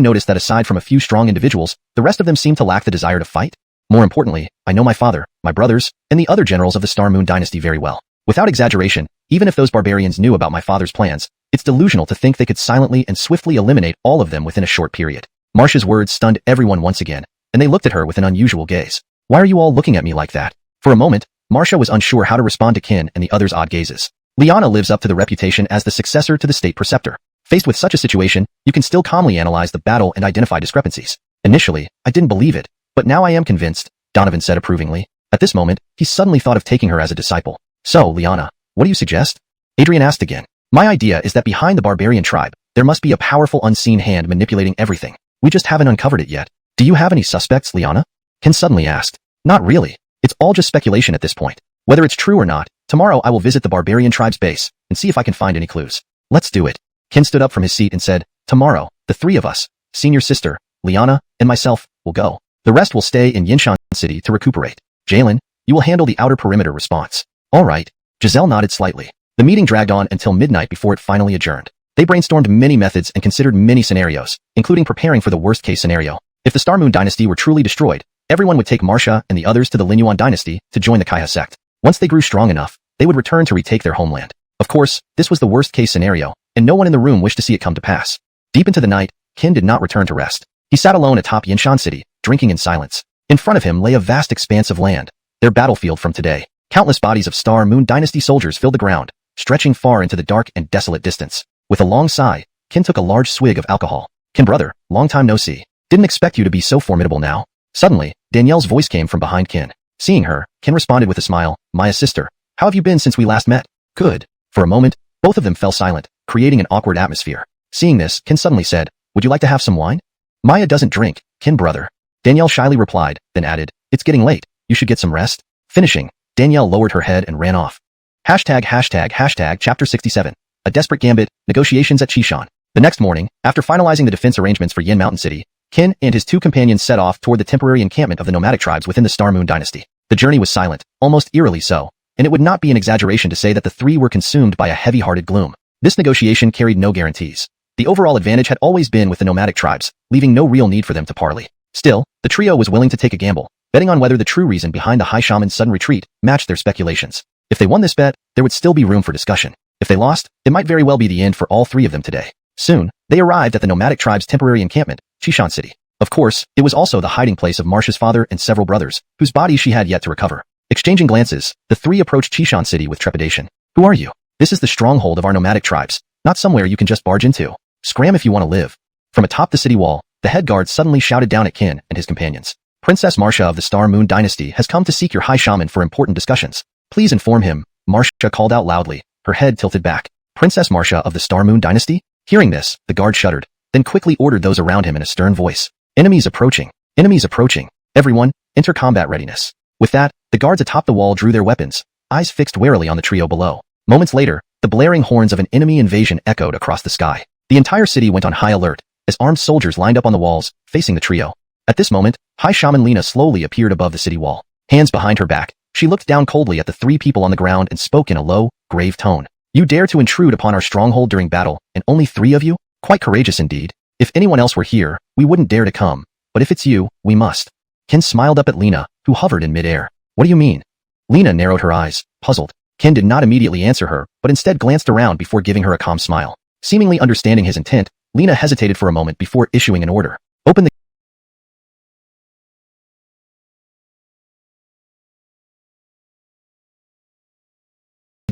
noticed that aside from a few strong individuals, the rest of them seem to lack the desire to fight? More importantly, I know my father, my brothers, and the other generals of the Star Moon Dynasty very well. Without exaggeration, even if those barbarians knew about my father's plans, it's delusional to think they could silently and swiftly eliminate all of them within a short period. Marcia's words stunned everyone once again, and they looked at her with an unusual gaze. Why are you all looking at me like that? For a moment, Marcia was unsure how to respond to Qin and the others' odd gazes. Liana lives up to the reputation as the successor to the state preceptor. Faced with such a situation, you can still calmly analyze the battle and identify discrepancies. Initially, I didn't believe it, but now I am convinced, Donovan said approvingly. At this moment, he suddenly thought of taking her as a disciple. So, Liana, what do you suggest? Adrian asked again. My idea is that behind the barbarian tribe, there must be a powerful unseen hand manipulating everything. We just haven't uncovered it yet. Do you have any suspects, Liana? Qin suddenly asked. Not really. It's all just speculation at this point. Whether it's true or not, tomorrow I will visit the barbarian tribe's base and see if I can find any clues. Let's do it. Qin stood up from his seat and said, tomorrow, the three of us, senior sister, Liana, and myself, will go. The rest will stay in Yinshan City to recuperate. Jalen, you will handle the outer perimeter response. All right. Giselle nodded slightly. The meeting dragged on until midnight before it finally adjourned. They brainstormed many methods and considered many scenarios, including preparing for the worst-case scenario. If the Star Moon Dynasty were truly destroyed, everyone would take Marcia and the others to the Lin Yuan Dynasty to join the Kaiha sect. Once they grew strong enough, they would return to retake their homeland. Of course, this was the worst-case scenario, and no one in the room wished to see it come to pass. Deep into the night, Qin did not return to rest. He sat alone atop Yinshan City, drinking in silence. In front of him lay a vast expanse of land, their battlefield from today. Countless bodies of Star Moon Dynasty soldiers filled the ground, stretching far into the dark and desolate distance. With a long sigh, Qin took a large swig of alcohol. Qin brother, long time no see. Didn't expect you to be so formidable now. Suddenly, Danielle's voice came from behind Qin. Seeing her, Qin responded with a smile, Maya sister, how have you been since we last met? Good. For a moment, both of them fell silent, creating an awkward atmosphere. Seeing this, Qin suddenly said, would you like to have some wine? Maya doesn't drink, Qin brother. Danielle shyly replied, then added, it's getting late, you should get some rest. Finishing, Danielle lowered her head and ran off. Hashtag chapter 67. A desperate gambit, negotiations at Qishan. The next morning, after finalizing the defense arrangements for Yin Mountain City, Qin and his two companions set off toward the temporary encampment of the nomadic tribes within the Star Moon Dynasty. The journey was silent, almost eerily so, and it would not be an exaggeration to say that the three were consumed by a heavy-hearted gloom. This negotiation carried no guarantees. The overall advantage had always been with the nomadic tribes, leaving no real need for them to parley. Still, the trio was willing to take a gamble, betting on whether the true reason behind the High Shaman's sudden retreat matched their speculations. If they won this bet, there would still be room for discussion. If they lost, it might very well be the end for all three of them today. Soon, they arrived at the nomadic tribe's temporary encampment, Qishan City. Of course, it was also the hiding place of Marcia's father and several brothers, whose bodies she had yet to recover. Exchanging glances, the three approached Qishan City with trepidation. Who are you? This is the stronghold of our nomadic tribes, not somewhere you can just barge into. Scram if you want to live. From atop the city wall, the head guard suddenly shouted down at Qin and his companions. Princess Marcia of the Star Moon Dynasty has come to seek your High Shaman for important discussions. Please inform him, Marcia called out loudly, her head tilted back. Princess Marcia of the Star Moon Dynasty? Hearing this, the guard shuddered, then quickly ordered those around him in a stern voice. Enemies approaching. Enemies approaching. Everyone, enter combat readiness. With that, the guards atop the wall drew their weapons, eyes fixed warily on the trio below. Moments later, the blaring horns of an enemy invasion echoed across the sky. The entire city went on high alert, as armed soldiers lined up on the walls, facing the trio. At this moment, High Shaman Lina slowly appeared above the city wall. Hands behind her back, she looked down coldly at the three people on the ground and spoke in a low, grave tone. You dare to intrude upon our stronghold during battle, and only three of you? Quite courageous indeed. If anyone else were here, we wouldn't dare to come. But if it's you, we must. Qin smiled up at Lina, who hovered in midair. What do you mean? Lina narrowed her eyes, puzzled. Qin did not immediately answer her, but instead glanced around before giving her a calm smile. Seemingly understanding his intent, Lina hesitated for a moment before issuing an order. Open the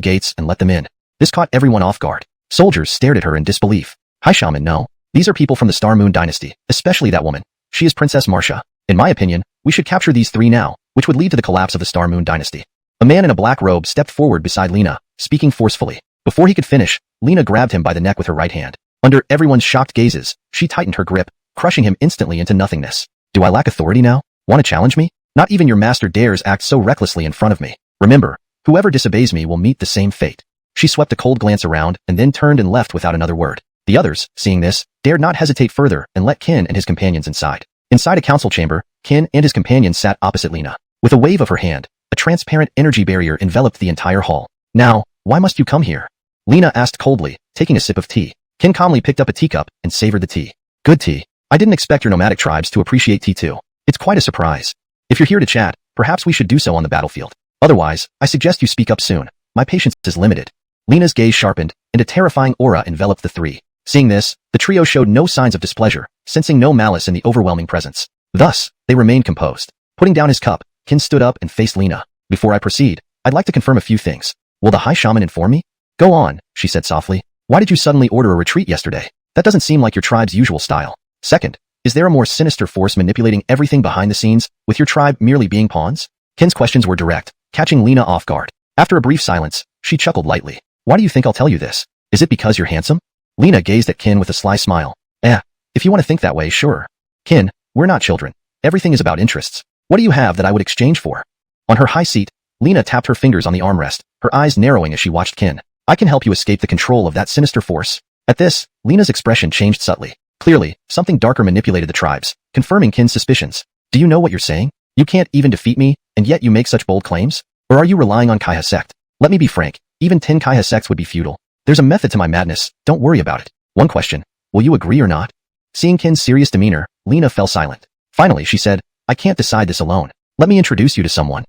gates and let them in. This caught everyone off guard. Soldiers stared at her in disbelief. High Shaman, no. These are people from the Star Moon Dynasty, especially that woman. She is Princess Marcia. In my opinion, we should capture these three now, which would lead to the collapse of the Star Moon Dynasty. A man in a black robe stepped forward beside Lina, speaking forcefully. Before he could finish, Lina grabbed him by the neck with her right hand. Under everyone's shocked gazes, she tightened her grip, crushing him instantly into nothingness. Do I lack authority now? Want to challenge me? Not even your master dares act so recklessly in front of me. Remember, whoever disobeys me will meet the same fate. She swept a cold glance around and then turned and left without another word. The others, seeing this, dared not hesitate further and let Qin and his companions inside. Inside a council chamber, Qin and his companions sat opposite Lina. With a wave of her hand, a transparent energy barrier enveloped the entire hall. Now, why must you come here? Lina asked coldly, taking a sip of tea. Qin calmly picked up a teacup and savored the tea. Good tea. I didn't expect your nomadic tribes to appreciate tea too. It's quite a surprise. If you're here to chat, perhaps we should do so on the battlefield. Otherwise, I suggest you speak up soon. My patience is limited. Lena's gaze sharpened, and a terrifying aura enveloped the three. Seeing this, the trio showed no signs of displeasure, sensing no malice in the overwhelming presence. Thus, they remained composed. Putting down his cup, Qin stood up and faced Lena. Before I proceed, I'd like to confirm a few things. Will the High Shaman inform me? Go on, she said softly. Why did you suddenly order a retreat yesterday? That doesn't seem like your tribe's usual style. Second, is there a more sinister force manipulating everything behind the scenes, with your tribe merely being pawns? Qin's questions were direct, catching Lena off guard. After a brief silence, she chuckled lightly. Why do you think I'll tell you this? Is it because you're handsome? Lena gazed at Qin with a sly smile. If you want to think that way, sure. Qin, we're not children. Everything is about interests. What do you have that I would exchange for? On her high seat, Lena tapped her fingers on the armrest, her eyes narrowing as she watched Qin. I can help you escape the control of that sinister force. At this, Lena's expression changed subtly. Clearly, something darker manipulated the tribes, confirming Qin's suspicions. Do you know what you're saying? You can't even defeat me, and yet you make such bold claims? Or are you relying on Kaiha sect? Let me be frank, even 10 Kaiha sects would be futile. There's a method to my madness, don't worry about it. One question, will you agree or not? Seeing Qin's serious demeanor, Lena fell silent. Finally, she said, I can't decide this alone. Let me introduce you to someone.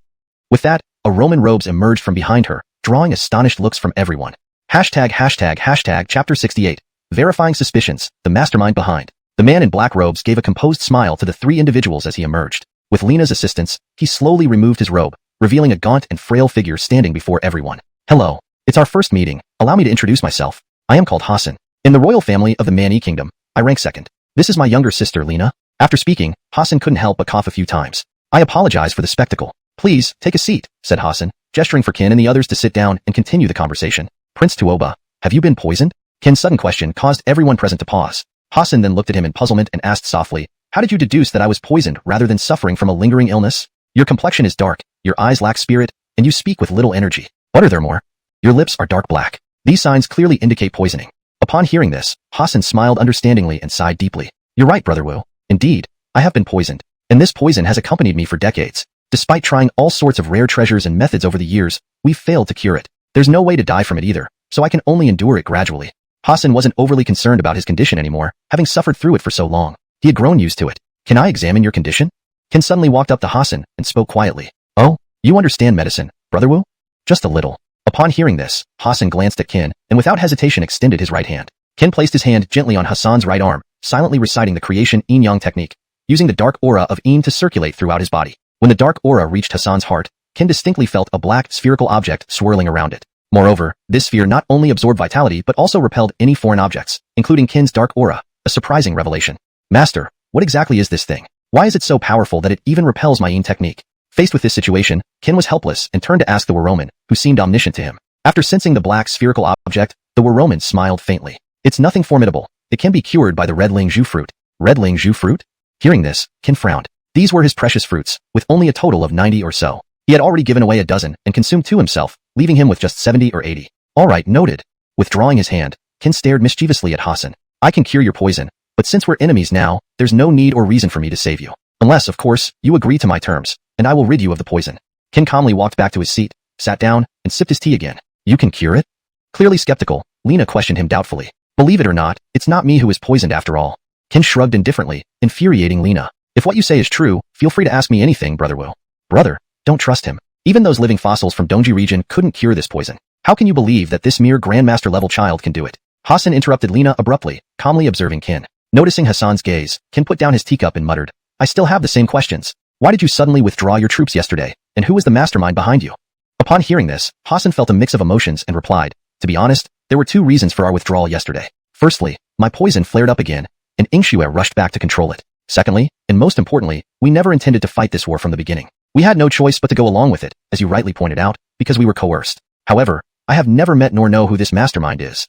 With that, a Roman robes emerged from behind her, drawing astonished looks from everyone. Chapter 68. Verifying suspicions, the mastermind behind. The man in black robes gave a composed smile to the three individuals as he emerged. With Lena's assistance, he slowly removed his robe, revealing a gaunt and frail figure standing before everyone. Hello. It's our first meeting. Allow me to introduce myself. I am called Hassan. In the royal family of the Mani Kingdom, I rank second. This is my younger sister, Lena. After speaking, Hassan couldn't help but cough a few times. I apologize for the spectacle. Please, take a seat, said Hassan, gesturing for Qin and the others to sit down and continue the conversation. Prince Tuoba, have you been poisoned? Qin's sudden question caused everyone present to pause. Hassan then looked at him in puzzlement and asked softly, how did you deduce that I was poisoned rather than suffering from a lingering illness? Your complexion is dark, your eyes lack spirit, and you speak with little energy. Furthermore, your lips are dark black. These signs clearly indicate poisoning. Upon hearing this, Hassan smiled understandingly and sighed deeply. You're right, Brother Wu. Indeed, I have been poisoned, and this poison has accompanied me for decades. Despite trying all sorts of rare treasures and methods over the years, we've failed to cure it. There's no way to die from it either, so I can only endure it gradually. Hassan wasn't overly concerned about his condition anymore, having suffered through it for so long. He had grown used to it. Can I examine your condition? Qin suddenly walked up to Hassan and spoke quietly. Oh, you understand medicine, Brother Wu? Just a little. Upon hearing this, Hassan glanced at Qin and without hesitation extended his right hand. Qin placed his hand gently on Hassan's right arm, silently reciting the creation yin-yang technique, using the dark aura of yin to circulate throughout his body. When the dark aura reached Hassan's heart, Qin distinctly felt a black, spherical object swirling around it. Moreover, this sphere not only absorbed vitality but also repelled any foreign objects, including Qin's dark aura, a surprising revelation. Master, what exactly is this thing? Why is it so powerful that it even repels my yin technique? Faced with this situation, Qin was helpless and turned to ask the Waroman, who seemed omniscient to him. After sensing the black spherical object, the Waroman smiled faintly. It's nothing formidable. It can be cured by the red ling zhu fruit. Red ling zhu fruit? Hearing this, Qin frowned. These were his precious fruits, with only a total of 90 or so. He had already given away a dozen and consumed 2 himself, leaving him with just 70 or 80. All right, noted. Withdrawing his hand, Qin stared mischievously at Hassan. I can cure your poison, but since we're enemies now, there's no need or reason for me to save you. Unless, of course, you agree to my terms, and I will rid you of the poison. Qin calmly walked back to his seat, sat down, and sipped his tea again. You can cure it? Clearly skeptical, Lena questioned him doubtfully. Believe it or not, it's not me who is poisoned after all. Qin shrugged indifferently, infuriating Lena. If what you say is true, feel free to ask me anything, Brother Wu. Brother, don't trust him. Even those living fossils from Dongji region couldn't cure this poison. How can you believe that this mere Grandmaster-level child can do it? Hassan interrupted Lena abruptly, calmly observing Qin. Noticing Hassan's gaze, Qin put down his teacup and muttered, I still have the same questions. Why did you suddenly withdraw your troops yesterday, and who was the mastermind behind you? Upon hearing this, Hassan felt a mix of emotions and replied, to be honest, there were 2 reasons for our withdrawal yesterday. Firstly, my poison flared up again, and Ingxue rushed back to control it. Secondly, and most importantly, we never intended to fight this war from the beginning. We had no choice but to go along with it, as you rightly pointed out, because we were coerced. However, I have never met nor know who this mastermind is.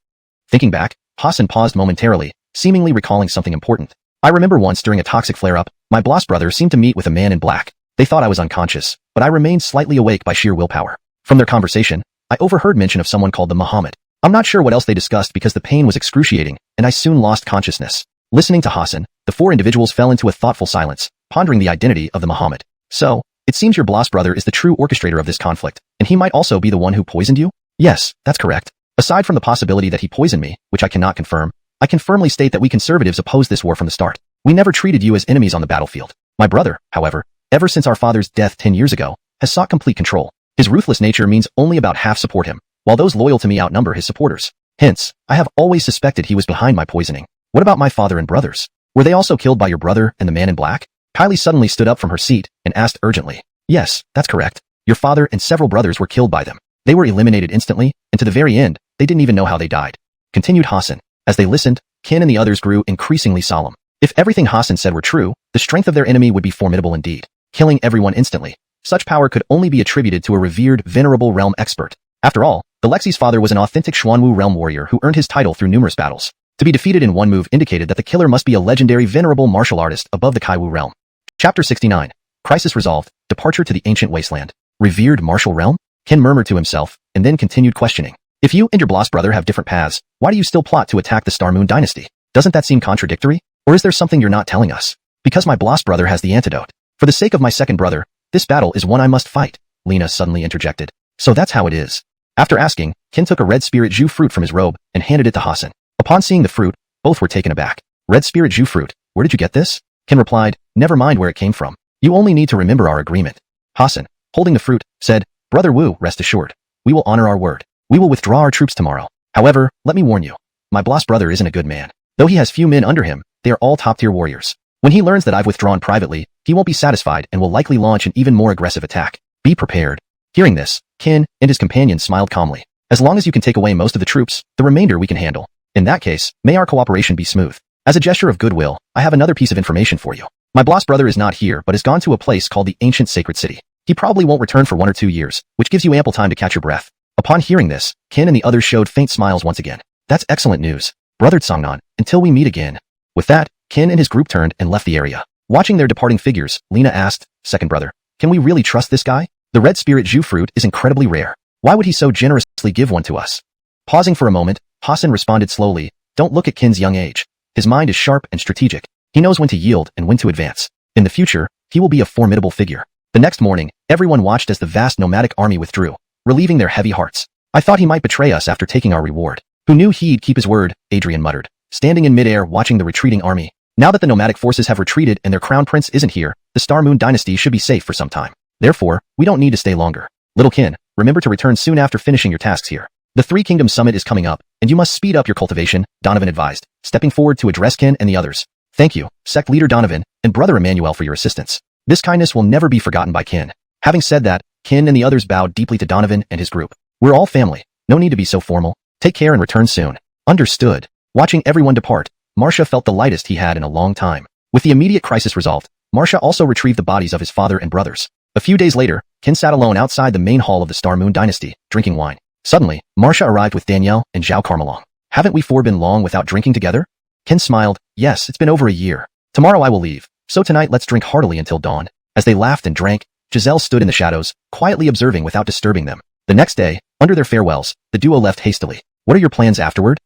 Thinking back, Hassan paused momentarily, seemingly recalling something important. I remember once during a toxic flare-up, my boss brother seemed to meet with a man in black. They thought I was unconscious, but I remained slightly awake by sheer willpower. From their conversation, I overheard mention of someone called the Muhammad. I'm not sure what else they discussed because the pain was excruciating, and I soon lost consciousness. Listening to Hassan, the 4 individuals fell into a thoughtful silence, pondering the identity of the Muhammad. So, it seems your boss brother is the true orchestrator of this conflict, and he might also be the one who poisoned you? Yes, that's correct. Aside from the possibility that he poisoned me, which I cannot confirm, I can firmly state that we conservatives opposed this war from the start. We never treated you as enemies on the battlefield. My brother, however, ever since our father's death 10 years ago, has sought complete control. His ruthless nature means only about half support him, while those loyal to me outnumber his supporters. Hence, I have always suspected he was behind my poisoning. What about my father and brothers? Were they also killed by your brother and the man in black? Kylie suddenly stood up from her seat and asked urgently. Yes, that's correct. Your father and several brothers were killed by them. They were eliminated instantly, and to the very end, they didn't even know how they died. Continued Hassan. As they listened, Kin and the others grew increasingly solemn. If everything Hassan said were true, the strength of their enemy would be formidable indeed, killing everyone instantly. Such power could only be attributed to a revered, venerable realm expert. After all, the Lexi's father was an authentic Xuanwu realm warrior who earned his title through numerous battles. To be defeated in one move indicated that the killer must be a legendary venerable martial artist above the Kaiwu realm. Chapter 69. Crisis resolved. Departure to the ancient wasteland. Revered martial realm? Kin murmured to himself, and then continued questioning. If you and your Bloss brother have different paths, why do you still plot to attack the Star Moon dynasty? Doesn't that seem contradictory? Or is there something you're not telling us? Because my Bloss brother has the antidote. For the sake of my second brother, this battle is one I must fight, Lena suddenly interjected. So that's how it is. After asking, Kin took a red spirit Zhu fruit from his robe and handed it to Hassan. Upon seeing the fruit, both were taken aback. Red spirit Zhu fruit, where did you get this? Kin replied, never mind where it came from. You only need to remember our agreement. Hassan, holding the fruit, said, Brother Wu, rest assured. We will honor our word. We will withdraw our troops tomorrow. However, let me warn you. My Bloss brother isn't a good man. Though he has few men under him, they are all top-tier warriors. When he learns that I've withdrawn privately, he won't be satisfied and will likely launch an even more aggressive attack. Be prepared. Hearing this, Kin and his companion smiled calmly. As long as you can take away most of the troops, the remainder we can handle. In that case, may our cooperation be smooth. As a gesture of goodwill, I have another piece of information for you. My Bloss brother is not here but has gone to a place called the Ancient Sacred City. He probably won't return for 1 or 2 years, which gives you ample time to catch your breath. Upon hearing this, Kin and the others showed faint smiles once again. That's excellent news. Brother Tsongnan, until we meet again. With that, Kin and his group turned and left the area. Watching their departing figures, Lena asked, Second brother, can we really trust this guy? The red spirit Zhu fruit is incredibly rare. Why would he so generously give one to us? Pausing for a moment, Hassan responded slowly, Don't look at Kin's young age. His mind is sharp and strategic. He knows when to yield and when to advance. In the future, he will be a formidable figure. The next morning, everyone watched as the vast nomadic army withdrew, relieving their heavy hearts. I thought he might betray us after taking our reward. Who knew he'd keep his word, Adrian muttered, standing in midair watching the retreating army. Now that the nomadic forces have retreated and their crown prince isn't here, the Star Moon dynasty should be safe for some time. Therefore, we don't need to stay longer. Little Kin, remember to return soon after finishing your tasks here. The Three Kingdoms Summit is coming up, and you must speed up your cultivation, Donovan advised, stepping forward to address Kin and the others. Thank you, Sect Leader Donovan, and Brother Emmanuel for your assistance. This kindness will never be forgotten by Kin. Having said that, Kin and the others bowed deeply to Donovan and his group. We're all family. No need to be so formal. Take care and return soon. Understood. Watching everyone depart, Marcia felt the lightest he had in a long time. With the immediate crisis resolved, Marcia also retrieved the bodies of his father and brothers. A few days later, Kin sat alone outside the main hall of the Star Moon dynasty, drinking wine. Suddenly, Marcia arrived with Danielle and Zhao Carmelong. Haven't we four been long without drinking together? Kin smiled. Yes, it's been over a year. Tomorrow I will leave, so tonight let's drink heartily until dawn. As they laughed and drank, Giselle stood in the shadows, quietly observing without disturbing them. The next day, under their farewells, the duo left hastily. What are your plans afterward?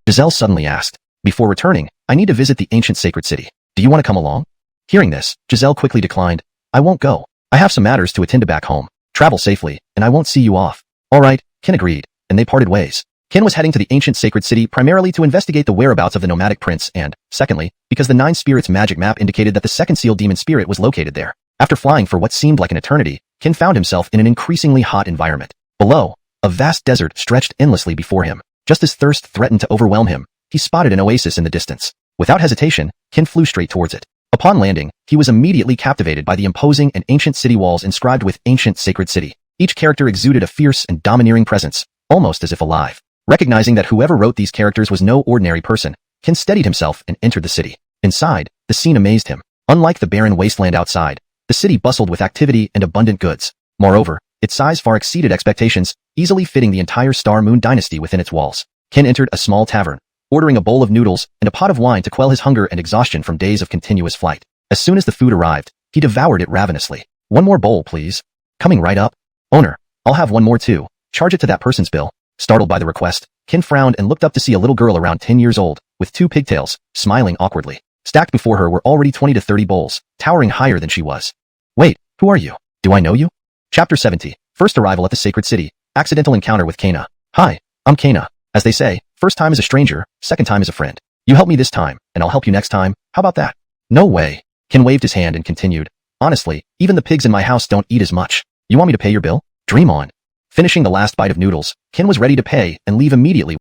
Giselle suddenly asked. Before returning, I need to visit the ancient sacred city. Do you want to come along? Hearing this, Giselle quickly declined. I won't go. I have some matters to attend to back home. Travel safely, and I won't see you off. All right, Kin agreed, and they parted ways. Kin was heading to the ancient sacred city primarily to investigate the whereabouts of the nomadic prince and, secondly, because the Nine Spirits magic map indicated that the second sealed demon spirit was located there. After flying for what seemed like an eternity, Kin found himself in an increasingly hot environment. Below, a vast desert stretched endlessly before him. Just as thirst threatened to overwhelm him, he spotted an oasis in the distance. Without hesitation, Kin flew straight towards it. Upon landing, he was immediately captivated by the imposing and ancient city walls inscribed with Ancient Sacred City. Each character exuded a fierce and domineering presence, almost as if alive. Recognizing that whoever wrote these characters was no ordinary person, Kin steadied himself and entered the city. Inside, the scene amazed him. Unlike the barren wasteland outside, the city bustled with activity and abundant goods. Moreover, its size far exceeded expectations, easily fitting the entire Star Moon dynasty within its walls. Kin entered a small tavern, ordering a bowl of noodles and a pot of wine to quell his hunger and exhaustion from days of continuous flight. As soon as the food arrived, he devoured it ravenously. One more bowl, please. Coming right up. Owner, I'll have one more too. Charge it to that person's bill. Startled by the request, Kin frowned and looked up to see a little girl around 10 years old, with 2 pigtails, smiling awkwardly. Stacked before her were already 20 to 30 bowls, towering higher than she was. Wait, who are you? Do I know you? Chapter 70. First arrival at the sacred city. Accidental encounter with Kana. Hi, I'm Kana. As they say, first time is a stranger, second time is a friend. You help me this time, and I'll help you next time. How about that? No way. Kin waved his hand and continued. Honestly, even the pigs in my house don't eat as much. You want me to pay your bill? Dream on. Finishing the last bite of noodles, Ken was ready to pay and leave immediately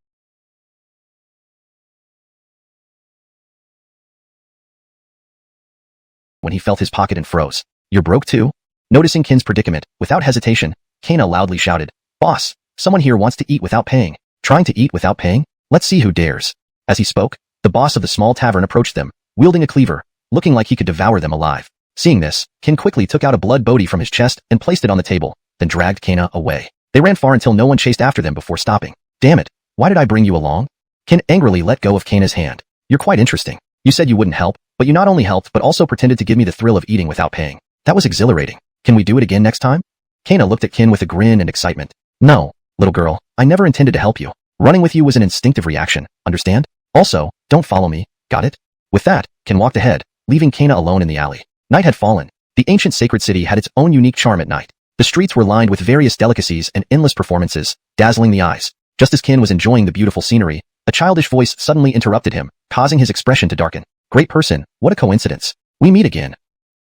when he felt his pocket and froze. You're broke too? Noticing Ken's predicament, without hesitation, Kana loudly shouted, Boss, someone here wants to eat without paying. Trying to eat without paying? Let's see who dares. As he spoke, the boss of the small tavern approached them, wielding a cleaver, looking like he could devour them alive. Seeing this, Ken quickly took out a blood bodhi from his chest and placed it on the table, then dragged Kana away. They ran far until no one chased after them before stopping. Damn it, why did I bring you along? Ken angrily let go of Kana's hand. You're quite interesting. You said you wouldn't help, but you not only helped but also pretended to give me the thrill of eating without paying. That was exhilarating. Can we do it again next time? Kana looked at Ken with a grin and excitement. No, little girl, I never intended to help you. Running with you was an instinctive reaction, understand? Also, don't follow me, got it? With that, Ken walked ahead, leaving Kana alone in the alley. Night had fallen. The ancient sacred city had its own unique charm at night. The streets were lined with various delicacies and endless performances, dazzling the eyes. Just as Ken was enjoying the beautiful scenery, a childish voice suddenly interrupted him, causing his expression to darken. Great person, what a coincidence. We meet again.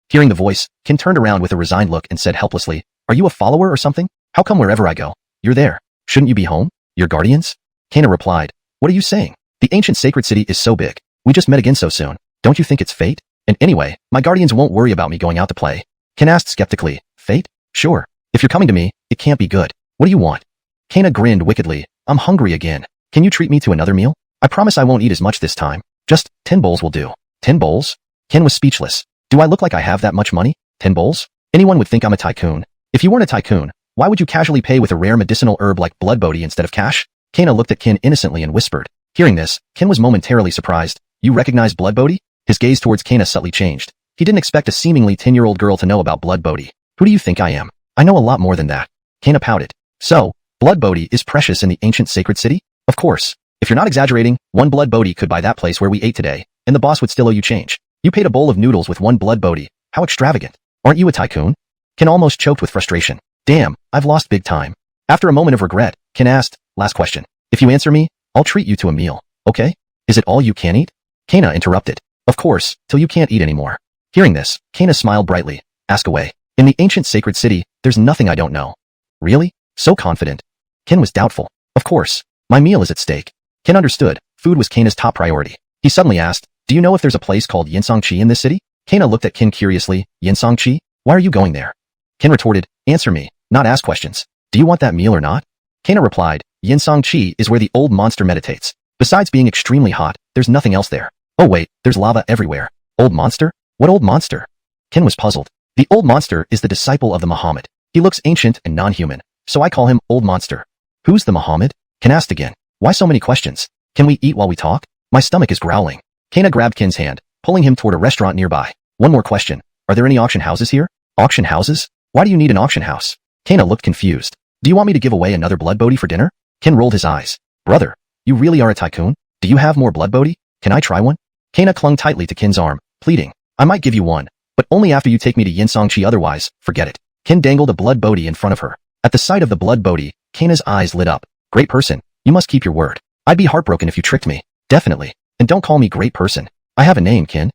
Hearing the voice, Ken turned around with a resigned look and said helplessly, Are you a follower or something? How come wherever I go, you're there? Shouldn't you be home? Your guardians? Kana replied, What are you saying? The ancient sacred city is so big. We just met again so soon. Don't you think it's fate? And anyway, my guardians won't worry about me going out to play. Ken asked skeptically, Fate? Sure. If you're coming to me, it can't be good. What do you want? Kana grinned wickedly. I'm hungry again. Can you treat me to another meal? I promise I won't eat as much this time. Just 10 bowls will do. 10 bowls? Ken was speechless. Do I look like I have that much money? 10 bowls? Anyone would think I'm a tycoon. If you weren't a tycoon, why would you casually pay with a rare medicinal herb like blood bodhi instead of cash? Kana looked at Ken innocently and whispered. Hearing this, Ken was momentarily surprised. You recognize blood bodhi? His gaze towards Kana subtly changed. He didn't expect a seemingly 10-year-old girl to know about blood bodhi. Who do you think I am? I know a lot more than that. Kana pouted. So, blood bodhi is precious in the ancient sacred city? Of course. If you're not exaggerating, one blood bodhi could buy that place where we ate today, and the boss would still owe you change. You paid a bowl of noodles with one blood bodhi. How extravagant. Aren't you a tycoon? Ken almost choked with frustration. Damn, I've lost big time. After a moment of regret, Ken asked, Last question. If you answer me, I'll treat you to a meal, okay? Is it all you can eat? Kana interrupted. Of course, till you can't eat anymore. Hearing this, Kana smiled brightly. Ask away. In the ancient sacred city, there's nothing I don't know. Really? So confident. Ken was doubtful. Of course. My meal is at stake. Ken understood. Food was Kana's top priority. He suddenly asked, Do you know if there's a place called Yinsongchi in this city? Kana looked at Ken curiously. Yinsongchi? Why are you going there? Ken retorted, Answer me, not ask questions. Do you want that meal or not? Kana replied, Yinsongchi is where the old monster meditates. Besides being extremely hot, there's nothing else there. Oh wait, there's lava everywhere. Old monster? What old monster? Ken was puzzled. The old monster is the disciple of the Muhammad. He looks ancient and non-human, so I call him Old Monster. Who's the Muhammad? Ken asked again. Why so many questions? Can we eat while we talk? My stomach is growling. Kana grabbed Ken's hand, pulling him toward a restaurant nearby. One more question. Are there any auction houses here? Auction houses? Why do you need an auction house? Kana looked confused. Do you want me to give away another blood bodhi for dinner? Ken rolled his eyes. Brother, you really are a tycoon? Do you have more blood bodhi? Can I try one? Kana clung tightly to Ken's arm, pleading. I might give you one, but only after you take me to Yinsongchi, otherwise, forget it. Ken dangled a blood bodhi in front of her. At the sight of the blood bodhi, Kana's eyes lit up. Great person, you must keep your word. I'd be heartbroken if you tricked me. Definitely. And don't call me great person. I have a name, Ken.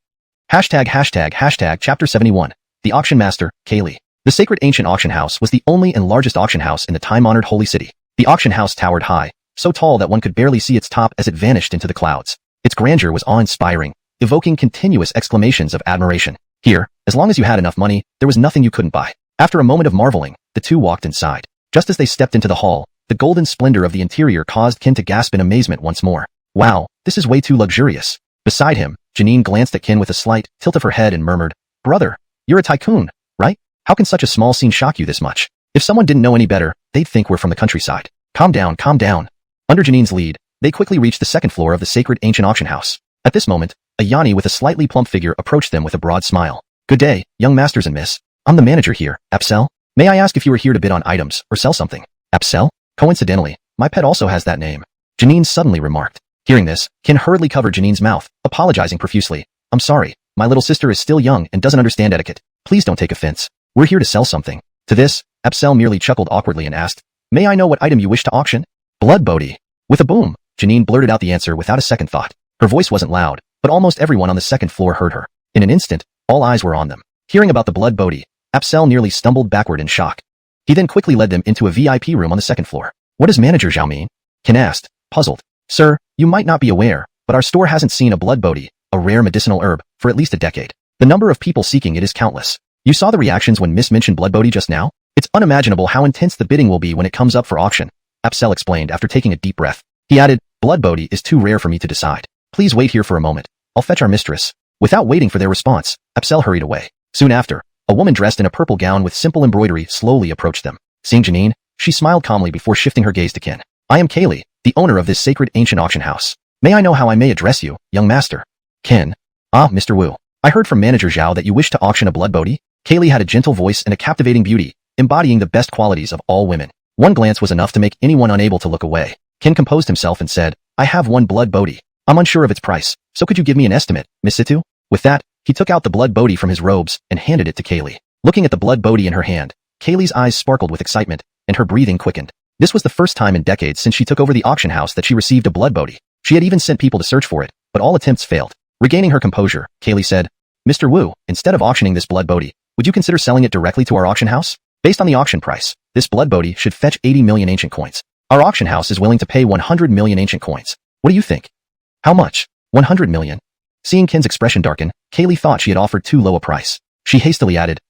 ##### Chapter 71. The Auction Master, Kaylee. The sacred ancient auction house was the only and largest auction house in the time-honored holy city. The auction house towered high, so tall that one could barely see its top as it vanished into the clouds. Its grandeur was awe-inspiring, evoking continuous exclamations of admiration. Here, as long as you had enough money, there was nothing you couldn't buy. After a moment of marveling, the two walked inside. Just as they stepped into the hall, the golden splendor of the interior caused Ken to gasp in amazement once more. Wow, this is way too luxurious. Beside him, Janine glanced at Ken with a slight tilt of her head and murmured, Brother, you're a tycoon, right? How can such a small scene shock you this much? If someone didn't know any better, they'd think we're from the countryside. Calm down, calm down. Under Janine's lead, they quickly reached the second floor of the sacred ancient auction house. At this moment, a Yanni with a slightly plump figure approached them with a broad smile. Good day, young masters and miss. I'm the manager here, Apsel. May I ask if you were here to bid on items or sell something? Apsel? Coincidentally, my pet also has that name. Janine suddenly remarked. Hearing this, Ken hurriedly covered Janine's mouth, apologizing profusely. I'm sorry, my little sister is still young and doesn't understand etiquette. Please don't take offense. We're here to sell something. To this, Apsel merely chuckled awkwardly and asked, May I know what item you wish to auction? Blood bodhi. With a boom, Janine blurted out the answer without a second thought. Her voice wasn't loud, but almost everyone on the second floor heard her. In an instant, all eyes were on them. Hearing about the blood bodhi, Apsel nearly stumbled backward in shock. He then quickly led them into a VIP room on the second floor. What does Manager Zhao mean? Ken asked, puzzled. Sir, you might not be aware, but our store hasn't seen a blood bodhi, a rare medicinal herb, for at least a decade. The number of people seeking it is countless. You saw the reactions when Miss mentioned blood bodhi just now? It's unimaginable how intense the bidding will be when it comes up for auction, Apsel explained after taking a deep breath. He added, blood bodhi is too rare for me to decide. Please wait here for a moment. I'll fetch our mistress. Without waiting for their response, Apsel hurried away. Soon after, a woman dressed in a purple gown with simple embroidery slowly approached them. Seeing Janine, she smiled calmly before shifting her gaze to Ken. I am Kaylee, the owner of this sacred ancient auction house. May I know how I may address you, young master? Ken. Ah, Mr. Wu. I heard from Manager Zhao that you wish to auction a blood bodhi. Kaylee had a gentle voice and a captivating beauty, embodying the best qualities of all women. One glance was enough to make anyone unable to look away. Ken composed himself and said, I have one blood bodhi. I'm unsure of its price, so could you give me an estimate, Miss Situ? With that, he took out the blood bodhi from his robes and handed it to Kaylee. Looking at the blood bodhi in her hand, Kaylee's eyes sparkled with excitement, and her breathing quickened. This was the first time in decades since she took over the auction house that she received a blood bodhi. She had even sent people to search for it, but all attempts failed. Regaining her composure, Kaylee said, Mr. Wu, instead of auctioning this blood bodhi, would you consider selling it directly to our auction house? Based on the auction price, this blood bodhi should fetch 80 million ancient coins. Our auction house is willing to pay 100 million ancient coins. What do you think? How much? 100 million. Seeing Ken's expression darken, Kaylee thought she had offered too low a price. She hastily added,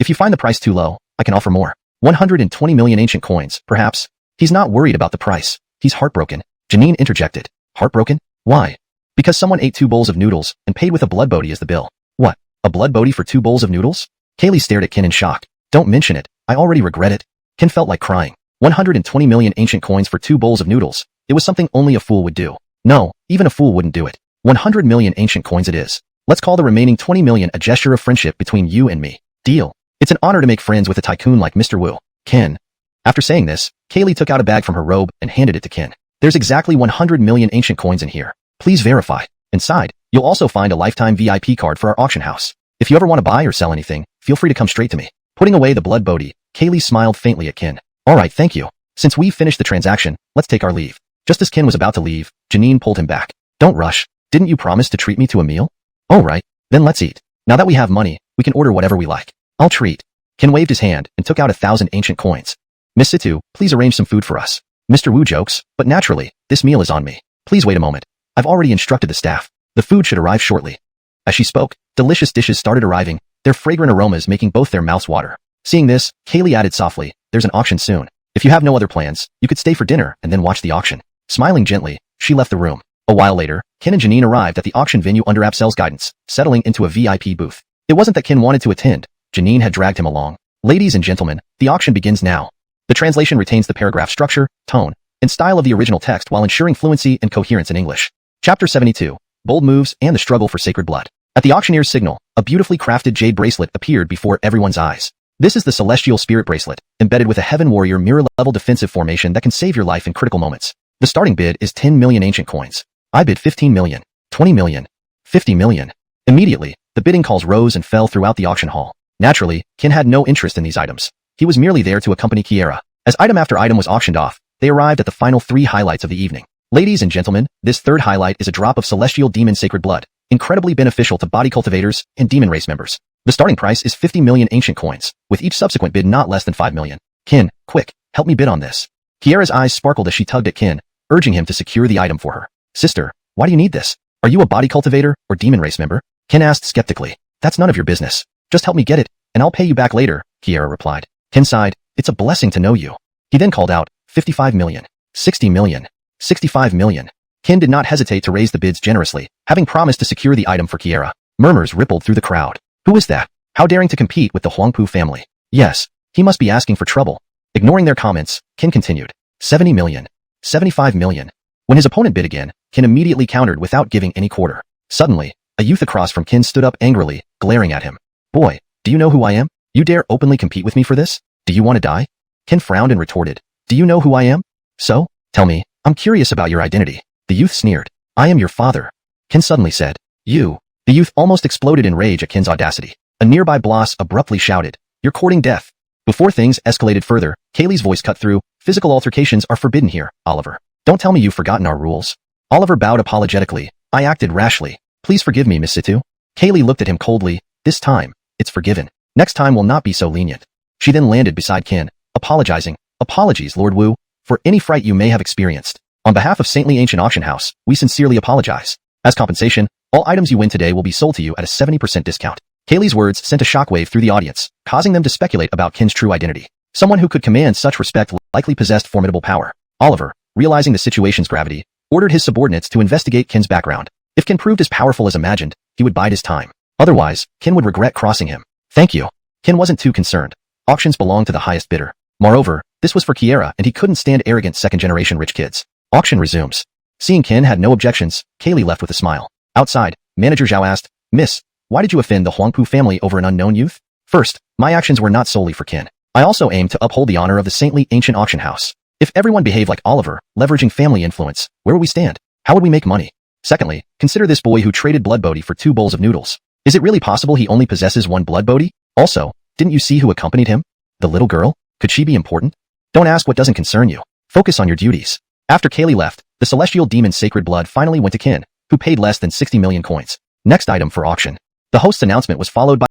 if you find the price too low, I can offer more. 120 million ancient coins, perhaps. He's not worried about the price. He's heartbroken. Janine interjected. Heartbroken? Why? Because someone ate 2 bowls of noodles and paid with a blood bodhi as the bill. What? A blood bodhi for 2 bowls of noodles? Kaylee stared at Ken in shock. Don't mention it. I already regret it. Ken felt like crying. 120 million ancient coins for 2 bowls of noodles. It was something only a fool would do. No, even a fool wouldn't do it. 100 million ancient coins it is. Let's call the remaining 20 million a gesture of friendship between you and me. Deal. It's an honor to make friends with a tycoon like Mr. Wu. Ken. After saying this, Kaylee took out a bag from her robe and handed it to Ken. There's exactly 100 million ancient coins in here. Please verify. Inside, you'll also find a lifetime VIP card for our auction house. If you ever want to buy or sell anything, feel free to come straight to me. Putting away the blood bodhi, Kaylee smiled faintly at Ken. Alright, thank you. Since we've finished the transaction, let's take our leave. Just as Ken was about to leave, Janine pulled him back. Don't rush. Didn't you promise to treat me to a meal? Alright, then let's eat. Now that we have money, we can order whatever we like. I'll treat. Ken waved his hand and took out 1,000 ancient coins. Miss Situ, please arrange some food for us. Mr. Wu jokes, but naturally, this meal is on me. Please wait a moment. I've already instructed the staff. The food should arrive shortly. As she spoke, delicious dishes started arriving, their fragrant aromas making both their mouths water. Seeing this, Kaylee added softly, there's an auction soon. If you have no other plans, you could stay for dinner and then watch the auction. Smiling gently, she left the room. A while later, Ken and Janine arrived at the auction venue under Apsel's guidance, settling into a VIP booth. It wasn't that Ken wanted to attend. Janine had dragged him along. Ladies and gentlemen, the auction begins now. The translation retains the paragraph structure, tone, and style of the original text while ensuring fluency and coherence in English. Chapter 72. Bold Moves and the Struggle for Sacred Blood. At the auctioneer's signal, a beautifully crafted jade bracelet appeared before everyone's eyes. This is the Celestial Spirit Bracelet, embedded with a Heaven Warrior mirror-level defensive formation that can save your life in critical moments. The starting bid is 10 million ancient coins. I bid 15 million, 20 million, 50 million. Immediately, the bidding calls rose and fell throughout the auction hall. Naturally, Ken had no interest in these items. He was merely there to accompany Kiera. As item after item was auctioned off, they arrived at the final 3 highlights of the evening. Ladies and gentlemen, this third highlight is a drop of Celestial Demon Sacred Blood, incredibly beneficial to body cultivators and demon race members. The starting price is 50 million ancient coins, with each subsequent bid not less than 5 million. Ken, quick, help me bid on this. Kiera's eyes sparkled as she tugged at Ken, urging him to secure the item for her. Sister, why do you need this? Are you a body cultivator or demon race member? Ken asked skeptically. That's none of your business. Just help me get it, and I'll pay you back later, Kiera replied. Ken sighed. It's a blessing to know you. He then called out, 55 million, 60 million, 65 million. Ken did not hesitate to raise the bids generously, having promised to secure the item for Kiera. Murmurs rippled through the crowd. Who is that? How daring to compete with the Huangpu family? Yes, he must be asking for trouble. Ignoring their comments, Ken continued. 70 million, 75 million. When his opponent bid again, Ken immediately countered without giving any quarter. Suddenly, a youth across from Ken stood up angrily, glaring at him. Boy, do you know who I am? You dare openly compete with me for this? Do you want to die? Ken frowned and retorted. Do you know who I am? So, tell me, I'm curious about your identity. The youth sneered. I am your father. Ken suddenly said. You. The youth almost exploded in rage at Ken's audacity. A nearby boss abruptly shouted. You're courting death. Before things escalated further, Kaylee's voice cut through. Physical altercations are forbidden here, Oliver. Don't tell me you've forgotten our rules. Oliver bowed apologetically. I acted rashly. Please forgive me, Miss Situ. Kaylee looked at him coldly. This time, It's forgiven. Next time will not be so lenient. She then landed beside Qin, apologizing. Apologies, Lord Wu, for any fright you may have experienced. On behalf of Saintly Ancient Auction House, we sincerely apologize. As compensation, all items you win today will be sold to you at a 70% discount. Kaylee's words sent a shockwave through the audience, causing them to speculate about Qin's true identity. Someone who could command such respect likely possessed formidable power. Oliver, realizing the situation's gravity, ordered his subordinates to investigate Qin's background. If Qin proved as powerful as imagined, he would bide his time. Otherwise, Qin would regret crossing him. Thank you. Qin wasn't too concerned. Auctions belonged to the highest bidder. Moreover, this was for Kiera and he couldn't stand arrogant second-generation rich kids. Auction resumes. Seeing Qin had no objections, Kaylee left with a smile. Outside, Manager Zhao asked, Miss, why did you offend the Huangpu family over an unknown youth? First, my actions were not solely for Qin. I also aimed to uphold the honor of the Saintly Ancient Auction House. If everyone behaved like Oliver, leveraging family influence, where would we stand? How would we make money? Secondly, consider this boy who traded blood bodhi for 2 bowls of noodles. Is it really possible he only possesses 1 blood bodhi? Also, didn't you see who accompanied him? The little girl? Could she be important? Don't ask what doesn't concern you. Focus on your duties. After Kaylee left, the celestial demon Sacred Blood finally went to Qin, who paid less than 60 million coins. Next item for auction. The host's announcement was followed by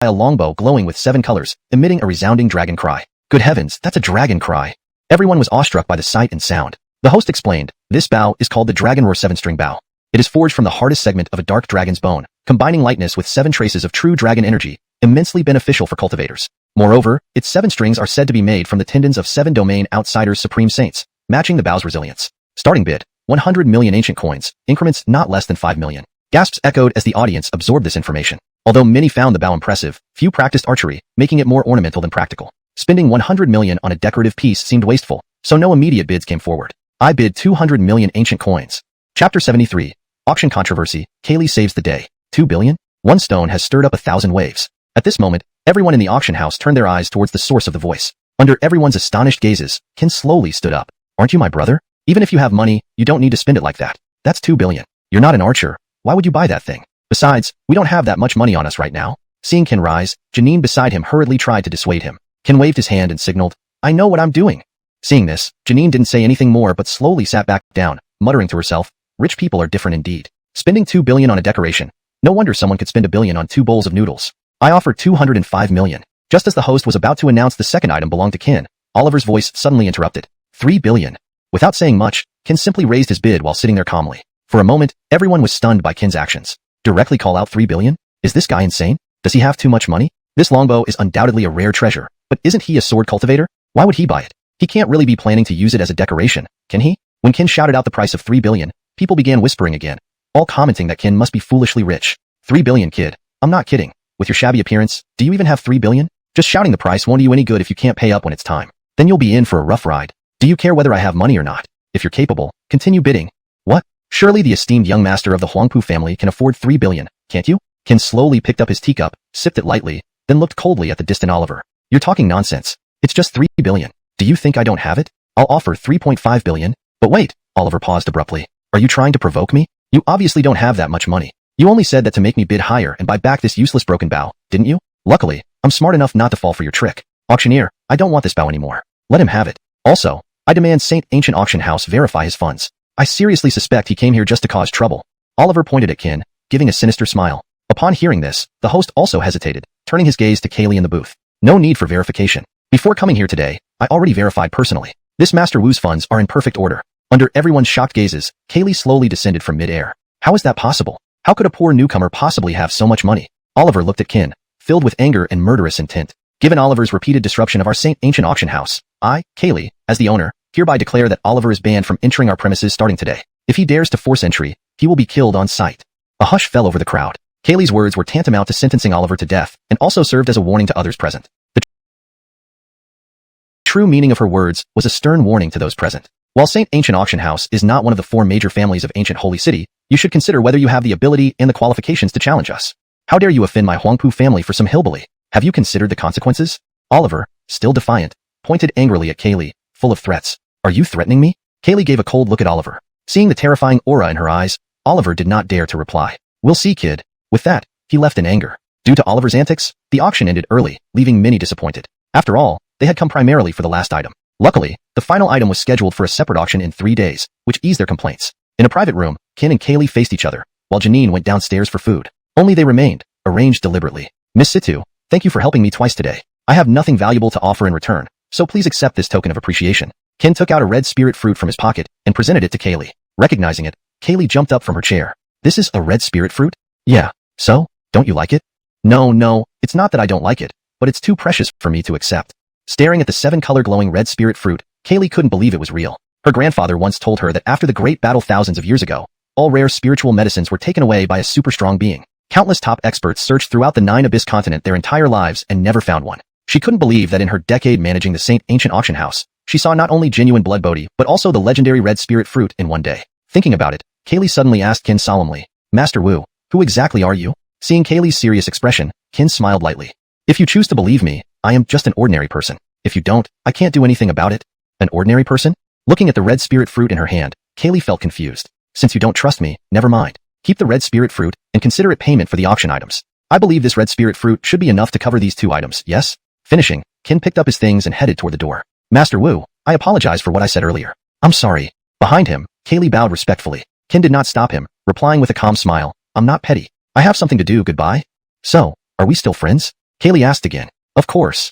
a longbow glowing with 7 colors, emitting a resounding dragon cry. Good heavens, that's a dragon cry. Everyone was awestruck by the sight and sound. The host explained, this bow is called the Dragon Roar 7-string bow. It is forged from the hardest segment of a dark dragon's bone, combining lightness with 7 traces of true dragon energy, immensely beneficial for cultivators. Moreover, its 7 strings are said to be made from the tendons of 7 domain outsiders supreme saints, matching the bow's resilience. Starting bid, 100 million ancient coins, increments not less than 5 million. Gasps echoed as the audience absorbed this information. Although many found the bow impressive, few practiced archery, making it more ornamental than practical. Spending 100 million on a decorative piece seemed wasteful, so no immediate bids came forward. I bid 200 million ancient coins. Chapter 73. Auction Controversy. Kaylee saves the day. 2 billion? One stone has stirred up 1,000 waves. At this moment, everyone in the auction house turned their eyes towards the source of the voice. Under everyone's astonished gazes, Qin slowly stood up. Aren't you my brother? Even if you have money, you don't need to spend it like that. That's 2 billion. You're not an archer. Why would you buy that thing? Besides, we don't have that much money on us right now. Seeing Qin rise, Janine beside him hurriedly tried to dissuade him. Qin waved his hand and signaled, I know what I'm doing. Seeing this, Janine didn't say anything more but slowly sat back down, muttering to herself, rich people are different indeed. Spending 2 billion on a decoration. No wonder someone could spend 1 billion on 2 bowls of noodles. I offer 205 million. Just as the host was about to announce the second item belonged to Qin, Oliver's voice suddenly interrupted. 3 billion. Without saying much, Qin simply raised his bid while sitting there calmly. For a moment, everyone was stunned by Qin's actions. Directly call out 3 billion? Is this guy insane? Does he have too much money? This longbow is undoubtedly a rare treasure, but isn't he a sword cultivator? Why would he buy it? He can't really be planning to use it as a decoration, can he? When Qin shouted out the price of 3 billion, people began whispering again, all commenting that Qin must be foolishly rich. 3 billion, kid. I'm not kidding. With your shabby appearance, do you even have 3 billion? Just shouting the price won't do you any good if you can't pay up when it's time. Then you'll be in for a rough ride. Do you care whether I have money or not? If you're capable, continue bidding. What? Surely the esteemed young master of the Huangpu family can afford 3 billion, can't you? Qin slowly picked up his teacup, sipped it lightly, then looked coldly at the distant Oliver. You're talking nonsense. It's just 3 billion. Do you think I don't have it? I'll offer 3.5 billion. But wait, Oliver paused abruptly. Are you trying to provoke me? You obviously don't have that much money. You only said that to make me bid higher and buy back this useless broken bow, didn't you? Luckily, I'm smart enough not to fall for your trick. Auctioneer, I don't want this bow anymore. Let him have it. Also, I demand Saint Ancient Auction House verify his funds. I seriously suspect he came here just to cause trouble. Oliver pointed at Qin, giving a sinister smile. Upon hearing this, the host also hesitated, turning his gaze to Kaylee in the booth. No need for verification. Before coming here today, I already verified personally. This Master Wu's funds are in perfect order. Under everyone's shocked gazes, Kaylee slowly descended from mid-air. How is that possible? How could a poor newcomer possibly have so much money? Oliver looked at Qin, filled with anger and murderous intent. Given Oliver's repeated disruption of our Saint Ancient Auction House, I, Kaylee, as the owner, hereby declare that Oliver is banned from entering our premises starting today. If he dares to force entry, he will be killed on sight. A hush fell over the crowd. Kaylee's words were tantamount to sentencing Oliver to death, and also served as a warning to others present. The true meaning of her words was a stern warning to those present. While Saint Ancient Auction House is not one of the 4 major families of Ancient Holy City, you should consider whether you have the ability and the qualifications to challenge us. How dare you offend my Huangpu family for some hillbilly? Have you considered the consequences? Oliver, still defiant, pointed angrily at Kaylee, full of threats. Are you threatening me? Kaylee gave a cold look at Oliver. Seeing the terrifying aura in her eyes, Oliver did not dare to reply. We'll see, kid. With that, he left in anger. Due to Oliver's antics, the auction ended early, leaving many disappointed. After all, they had come primarily for the last item. Luckily, the final item was scheduled for a separate auction in 3 days, which eased their complaints. In a private room, Kin and Kaylee faced each other, while Janine went downstairs for food. Only they remained, arranged deliberately. Miss Situ, thank you for helping me twice today. I have nothing valuable to offer in return, so please accept this token of appreciation. Kin took out a red spirit fruit from his pocket and presented it to Kaylee. Recognizing it, Kaylee jumped up from her chair. This is a red spirit fruit? Yeah. So, don't you like it? No, it's not that I don't like it, but it's too precious for me to accept. Staring at the 7-color glowing red spirit fruit, Kaylee couldn't believe it was real. Her grandfather once told her that after the great battle thousands of years ago, all rare spiritual medicines were taken away by a super strong being. Countless top experts searched throughout the 9 Abyss continent their entire lives and never found one. She couldn't believe that in her decade managing the Saint Ancient Auction House, she saw not only genuine blood bodhi, but also the legendary red spirit fruit in one day. Thinking about it, Kaylee suddenly asked Kin solemnly, Master Wu, who exactly are you? Seeing Kaylee's serious expression, Kin smiled lightly. If you choose to believe me, I am just an ordinary person. If you don't, I can't do anything about it. An ordinary person? Looking at the red spirit fruit in her hand, Kaylee felt confused. Since you don't trust me, never mind. Keep the red spirit fruit and consider it payment for the auction items. I believe this red spirit fruit should be enough to cover these 2 items, yes? Finishing, Kin picked up his things and headed toward the door. Master Wu, I apologize for what I said earlier. I'm sorry. Behind him, Kaylee bowed respectfully. Kin did not stop him, replying with a calm smile, I'm not petty. I have something to do, goodbye. So, are we still friends? Kaylee asked again. Of course.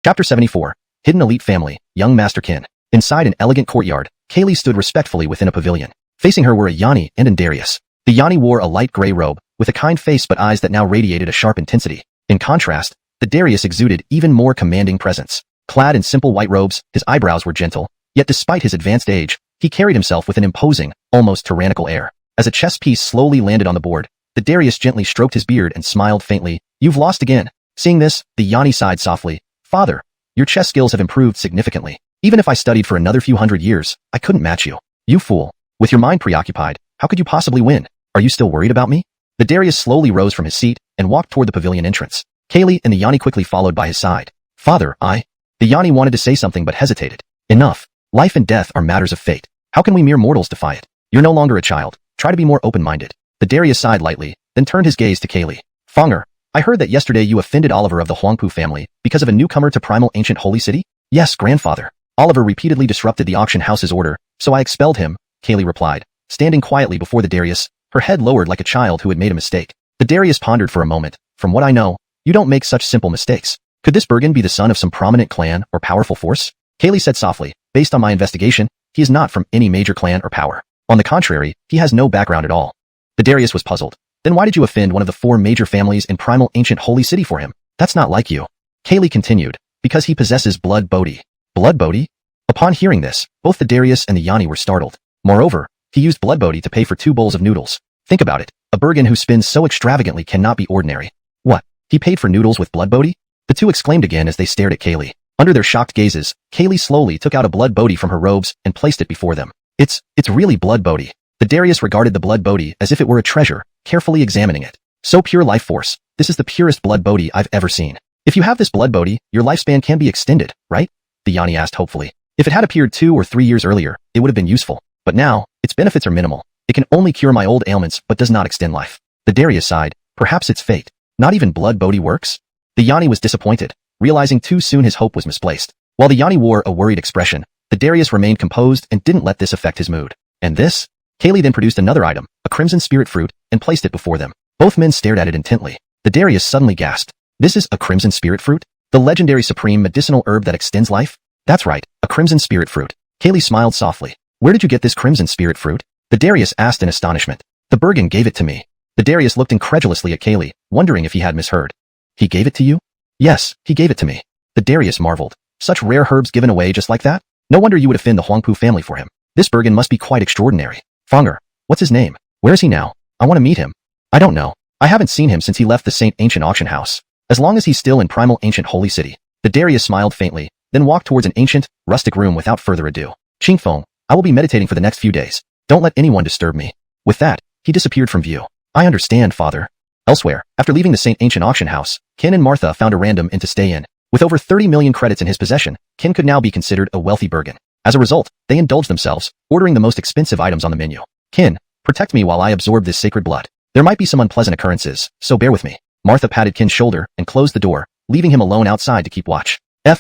Chapter 74. Hidden Elite Family, Young Master Kin. Inside an elegant courtyard, Kaylee stood respectfully within a pavilion. Facing her were a Yanni and Darius. The Yanni wore a light gray robe, with a kind face but eyes that now radiated a sharp intensity. In contrast, the Darius exuded even more commanding presence. Clad in simple white robes, his eyebrows were gentle, yet despite his advanced age, he carried himself with an imposing, almost tyrannical air. As a chess piece slowly landed on the board, the Darius gently stroked his beard and smiled faintly. You've lost again. Seeing this, the Yanni sighed softly. Father, your chess skills have improved significantly. Even if I studied for another few hundred years, I couldn't match you. You fool. With your mind preoccupied, how could you possibly win? Are you still worried about me? The Darius slowly rose from his seat and walked toward the pavilion entrance. Kaylee and the Yanni quickly followed by his side. Father, The Yanni wanted to say something but hesitated. Enough. Life and death are matters of fate. How can we mere mortals defy it? You're no longer a child. Try to be more open-minded. The Darius sighed lightly, then turned his gaze to Kaylee. Fanger, I heard that yesterday you offended Oliver of the Huangpu family because of a newcomer to Primal Ancient Holy City? Yes, grandfather. Oliver repeatedly disrupted the auction house's order, so I expelled him, Kaylee replied, standing quietly before the Darius, her head lowered like a child who had made a mistake. The Darius pondered for a moment. From what I know, you don't make such simple mistakes. Could this Bergen be the son of some prominent clan or powerful force? Kaylee said softly, based on my investigation, he is not from any major clan or power. On the contrary, he has no background at all. The Darius was puzzled. Then why did you offend one of the 4 major families in Primal Ancient Holy City for him? That's not like you. Kaylee continued, because he possesses blood bodhi. Blood bodhi? Upon hearing this, both the Darius and the Yanni were startled. Moreover, he used blood bodhi to pay for 2 bowls of noodles. Think about it. A Bergen who spins so extravagantly cannot be ordinary. What? He paid for noodles with blood bodhi? The 2 exclaimed again as they stared at Kaylee. Under their shocked gazes, Kaylee slowly took out a blood bodhi from her robes and placed it before them. It's really blood bodhi. The Darius regarded the blood bodhi as if it were a treasure, carefully examining it. So pure life force. This is the purest blood bodhi I've ever seen. If you have this blood bodhi, your lifespan can be extended, right? The Yanni asked hopefully. If it had appeared 2 or 3 years earlier, it would have been useful. But now, its benefits are minimal. It can only cure my old ailments but does not extend life. The Darius sighed. Perhaps it's fate. Not even blood bodhi works? The Yanni was disappointed, realizing too soon his hope was misplaced. While the Yanni wore a worried expression, the Darius remained composed and didn't let this affect his mood. And this? Kaylee then produced another item, a crimson spirit fruit, and placed it before them. Both men stared at it intently. The Darius suddenly gasped. This is a crimson spirit fruit? The legendary supreme medicinal herb that extends life? That's right, a crimson spirit fruit. Kaylee smiled softly. Where did you get this crimson spirit fruit? The Darius asked in astonishment. The Bergen gave it to me. The Darius looked incredulously at Kaylee, wondering if he had misheard. He gave it to you? Yes, he gave it to me. The Darius marveled. Such rare herbs given away just like that? No wonder you would offend the Huangpu family for him. This Bergen must be quite extraordinary. Fanger, what's his name? Where is he now? I want to meet him. I don't know. I haven't seen him since he left the Saint Ancient Auction House. As long as he's still in Primal Ancient Holy City. The Darius smiled faintly, then walked towards an ancient, rustic room without further ado. Qingfeng, I will be meditating for the next few days. Don't let anyone disturb me. With that, he disappeared from view. I understand, father. Elsewhere, after leaving the Saint Ancient Auction House, Ken and Martha found a random inn to stay in. With over 30 million credits in his possession, Ken could now be considered a wealthy Bergen. As a result, they indulged themselves, ordering the most expensive items on the menu. Ken, protect me while I absorb this sacred blood. There might be some unpleasant occurrences, so bear with me. Martha patted Ken's shoulder and closed the door, leaving him alone outside to keep watch. I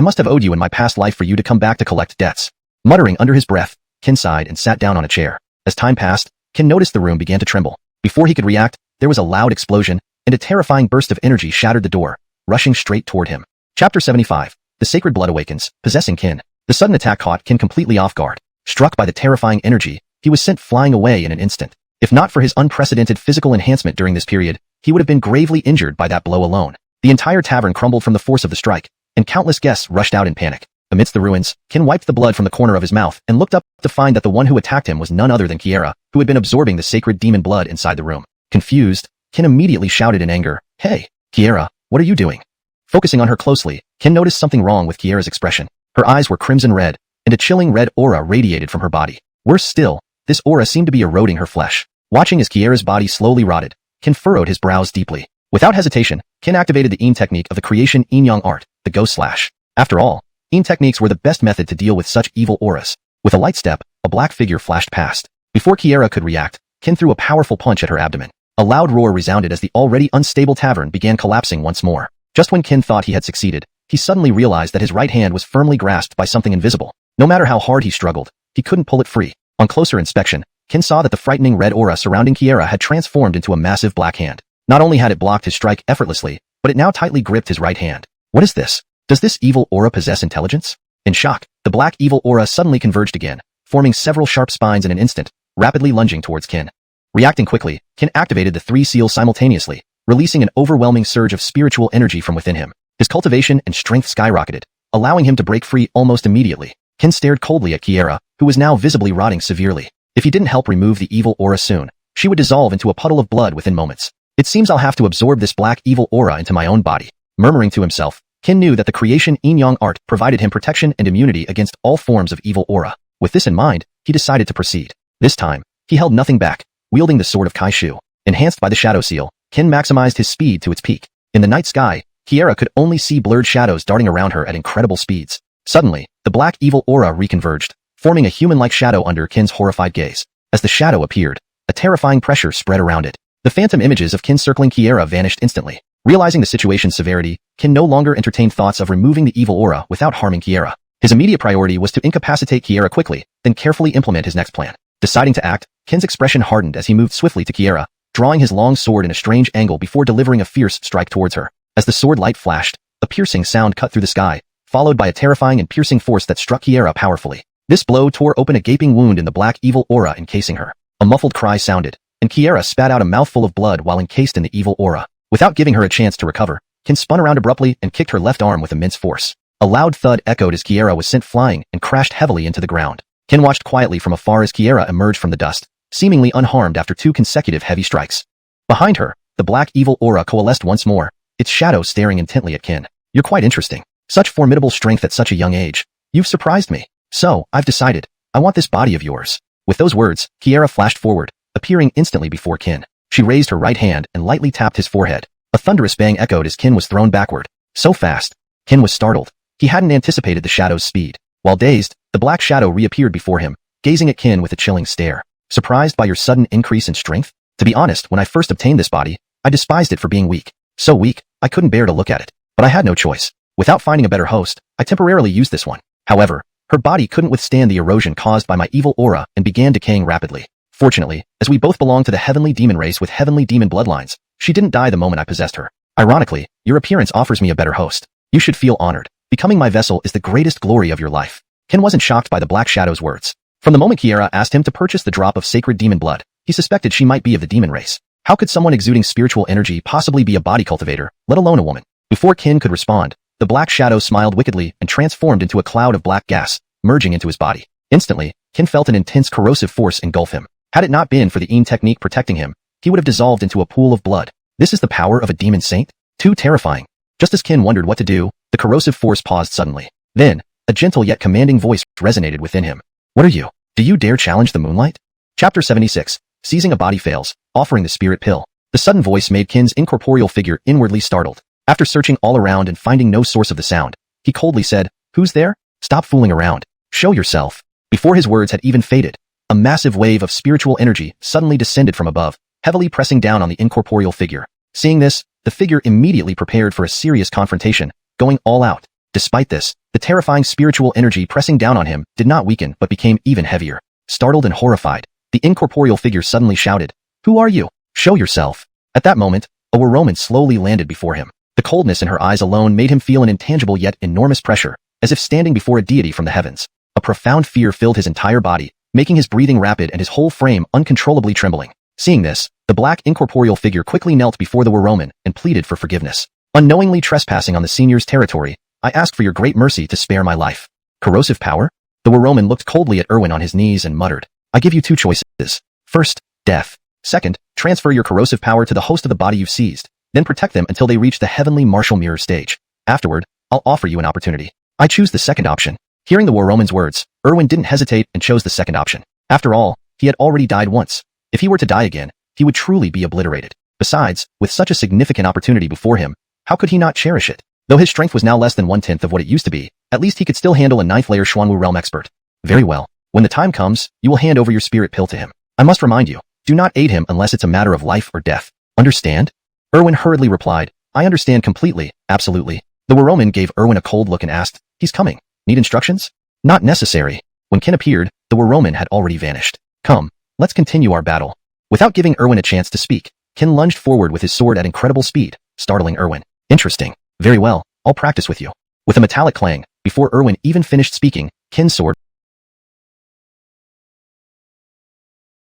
must have owed you in my past life for you to come back to collect debts. Muttering under his breath, Ken sighed and sat down on a chair. As time passed, Kin noticed the room began to tremble. Before he could react, there was a loud explosion, and a terrifying burst of energy shattered the door, rushing straight toward him. Chapter 75. The Sacred Blood Awakens, possessing Kin. The sudden attack caught Kin completely off guard. Struck by the terrifying energy, he was sent flying away in an instant. If not for his unprecedented physical enhancement during this period, he would have been gravely injured by that blow alone. The entire tavern crumbled from the force of the strike, and countless guests rushed out in panic. Amidst the ruins, Kin wiped the blood from the corner of his mouth and looked up to find that the one who attacked him was none other than Kiera, who had been absorbing the sacred demon blood inside the room. Confused, Kin immediately shouted in anger, "Hey, Kiera, what are you doing?" Focusing on her closely, Kin noticed something wrong with Kiera's expression. Her eyes were crimson red, and a chilling red aura radiated from her body. Worse still, this aura seemed to be eroding her flesh. Watching as Kiera's body slowly rotted, Kin furrowed his brows deeply. Without hesitation, Kin activated the Eem technique of the creation Yin-Yang art, the Ghost Slash. After all, Eem techniques were the best method to deal with such evil auras. With a light step, a black figure flashed past. Before Kiera could react, Kin threw a powerful punch at her abdomen. A loud roar resounded as the already unstable tavern began collapsing once more. Just when Kin thought he had succeeded, he suddenly realized that his right hand was firmly grasped by something invisible. No matter how hard he struggled, he couldn't pull it free. On closer inspection, Kin saw that the frightening red aura surrounding Kiera had transformed into a massive black hand. Not only had it blocked his strike effortlessly, but it now tightly gripped his right hand. What is this? Does this evil aura possess intelligence? In shock, the black evil aura suddenly converged again, forming several sharp spines in an instant, rapidly lunging towards Kin. Reacting quickly, Kin activated the 3 seals simultaneously, releasing an overwhelming surge of spiritual energy from within him. His cultivation and strength skyrocketed, allowing him to break free almost immediately. Kin stared coldly at Kiera, who was now visibly rotting severely. If he didn't help remove the evil aura soon, she would dissolve into a puddle of blood within moments. It seems I'll have to absorb this black evil aura into my own body. Murmuring to himself, Kin knew that the creation Yin-Yang art provided him protection and immunity against all forms of evil aura. With this in mind, he decided to proceed. This time, he held nothing back, wielding the sword of Kaishu. Enhanced by the shadow seal, Kin maximized his speed to its peak. In the night sky, Kiera could only see blurred shadows darting around her at incredible speeds. Suddenly, the black evil aura reconverged, forming a human-like shadow under Kin's horrified gaze. As the shadow appeared, a terrifying pressure spread around it. The phantom images of Kin circling Kiera vanished instantly. Realizing the situation's severity, Kin no longer entertained thoughts of removing the evil aura without harming Kiera. His immediate priority was to incapacitate Kiera quickly, then carefully implement his next plan. Deciding to act, Kin's expression hardened as he moved swiftly to Kiera, drawing his long sword in a strange angle before delivering a fierce strike towards her. As the sword light flashed, a piercing sound cut through the sky, followed by a terrifying and piercing force that struck Kiera powerfully. This blow tore open a gaping wound in the black evil aura encasing her. A muffled cry sounded, and Kiera spat out a mouthful of blood while encased in the evil aura. Without giving her a chance to recover, Kin spun around abruptly and kicked her left arm with immense force. A loud thud echoed as Kiera was sent flying and crashed heavily into the ground. Kin watched quietly from afar as Kiera emerged from the dust, seemingly unharmed after 2 consecutive heavy strikes. Behind her, the black evil aura coalesced once more, its shadow staring intently at Kin. "You're quite interesting. Such formidable strength at such a young age. You've surprised me. So, I've decided. I want this body of yours." With those words, Kiera flashed forward, appearing instantly before Kin. She raised her right hand and lightly tapped his forehead. A thunderous bang echoed as Kin was thrown backward. So fast. Kin was startled. He hadn't anticipated the shadow's speed. While dazed, the black shadow reappeared before him, gazing at Kin with a chilling stare. "Surprised by your sudden increase in strength? To be honest, when I first obtained this body, I despised it for being weak. So weak, I couldn't bear to look at it. But I had no choice. Without finding a better host, I temporarily used this one." However, her body couldn't withstand the erosion caused by my evil aura and began decaying rapidly. Fortunately, as we both belong to the heavenly demon race with heavenly demon bloodlines, she didn't die the moment I possessed her. Ironically, your appearance offers me a better host. You should feel honored. Becoming my vessel is the greatest glory of your life. Kin wasn't shocked by the Black Shadow's words. From the moment Kiera asked him to purchase the drop of sacred demon blood, he suspected she might be of the demon race. How could someone exuding spiritual energy possibly be a body cultivator, let alone a woman? Before Kin could respond, the Black Shadow smiled wickedly and transformed into a cloud of black gas, merging into his body. Instantly, Kin felt an intense corrosive force engulf him. Had it not been for the Eem technique protecting him, he would have dissolved into a pool of blood. This is the power of a demon saint? Too terrifying. Just as Kin wondered what to do, the corrosive force paused suddenly. Then, a gentle yet commanding voice resonated within him. "What are you? Do you dare challenge the moonlight?" Chapter 76. Seizing a body fails, offering the spirit pill. The sudden voice made Kin's incorporeal figure inwardly startled. After searching all around and finding no source of the sound, he coldly said, "Who's there? Stop fooling around. Show yourself." Before his words had even faded, a massive wave of spiritual energy suddenly descended from above, heavily pressing down on the incorporeal figure. Seeing this, the figure immediately prepared for a serious confrontation, going all out. Despite this, the terrifying spiritual energy pressing down on him did not weaken but became even heavier. Startled and horrified, the incorporeal figure suddenly shouted, "Who are you? Show yourself." At that moment, a Waroman slowly landed before him. The coldness in her eyes alone made him feel an intangible yet enormous pressure, as if standing before a deity from the heavens. A profound fear filled his entire body, making his breathing rapid and his whole frame uncontrollably trembling. Seeing this, the black incorporeal figure quickly knelt before the Waroman and pleaded for forgiveness. "Unknowingly trespassing on the senior's territory, I ask for your great mercy to spare my life." Corrosive power? The Waroman looked coldly at Erwin on his knees and muttered, "I give you two choices. First, death. Second, transfer your corrosive power to the host of the body you've seized, then protect them until they reach the heavenly martial mirror stage. Afterward, I'll offer you an opportunity." "I choose the second option." Hearing the Waroman's words, Erwin didn't hesitate and chose the second option. After all, he had already died once. If he were to die again, he would truly be obliterated. Besides, with such a significant opportunity before him, how could he not cherish it? Though his strength was now less than 1/10 of what it used to be, at least he could still handle a 9th-layer Xuanwu realm expert. "Very well. When the time comes, you will hand over your spirit pill to him. I must remind you, do not aid him unless it's a matter of life or death. Understand?" Erwin hurriedly replied, "I understand completely, absolutely." The Waroman gave Erwin a cold look and asked, "He's coming. Need instructions?" "Not necessary." When Qin appeared, the Waroman had already vanished. "Come, let's continue our battle." Without giving Erwin a chance to speak, Qin lunged forward with his sword at incredible speed, startling Erwin. "Interesting. Very well, I'll practice with you." With a metallic clang, before Erwin even finished speaking, Qin's sword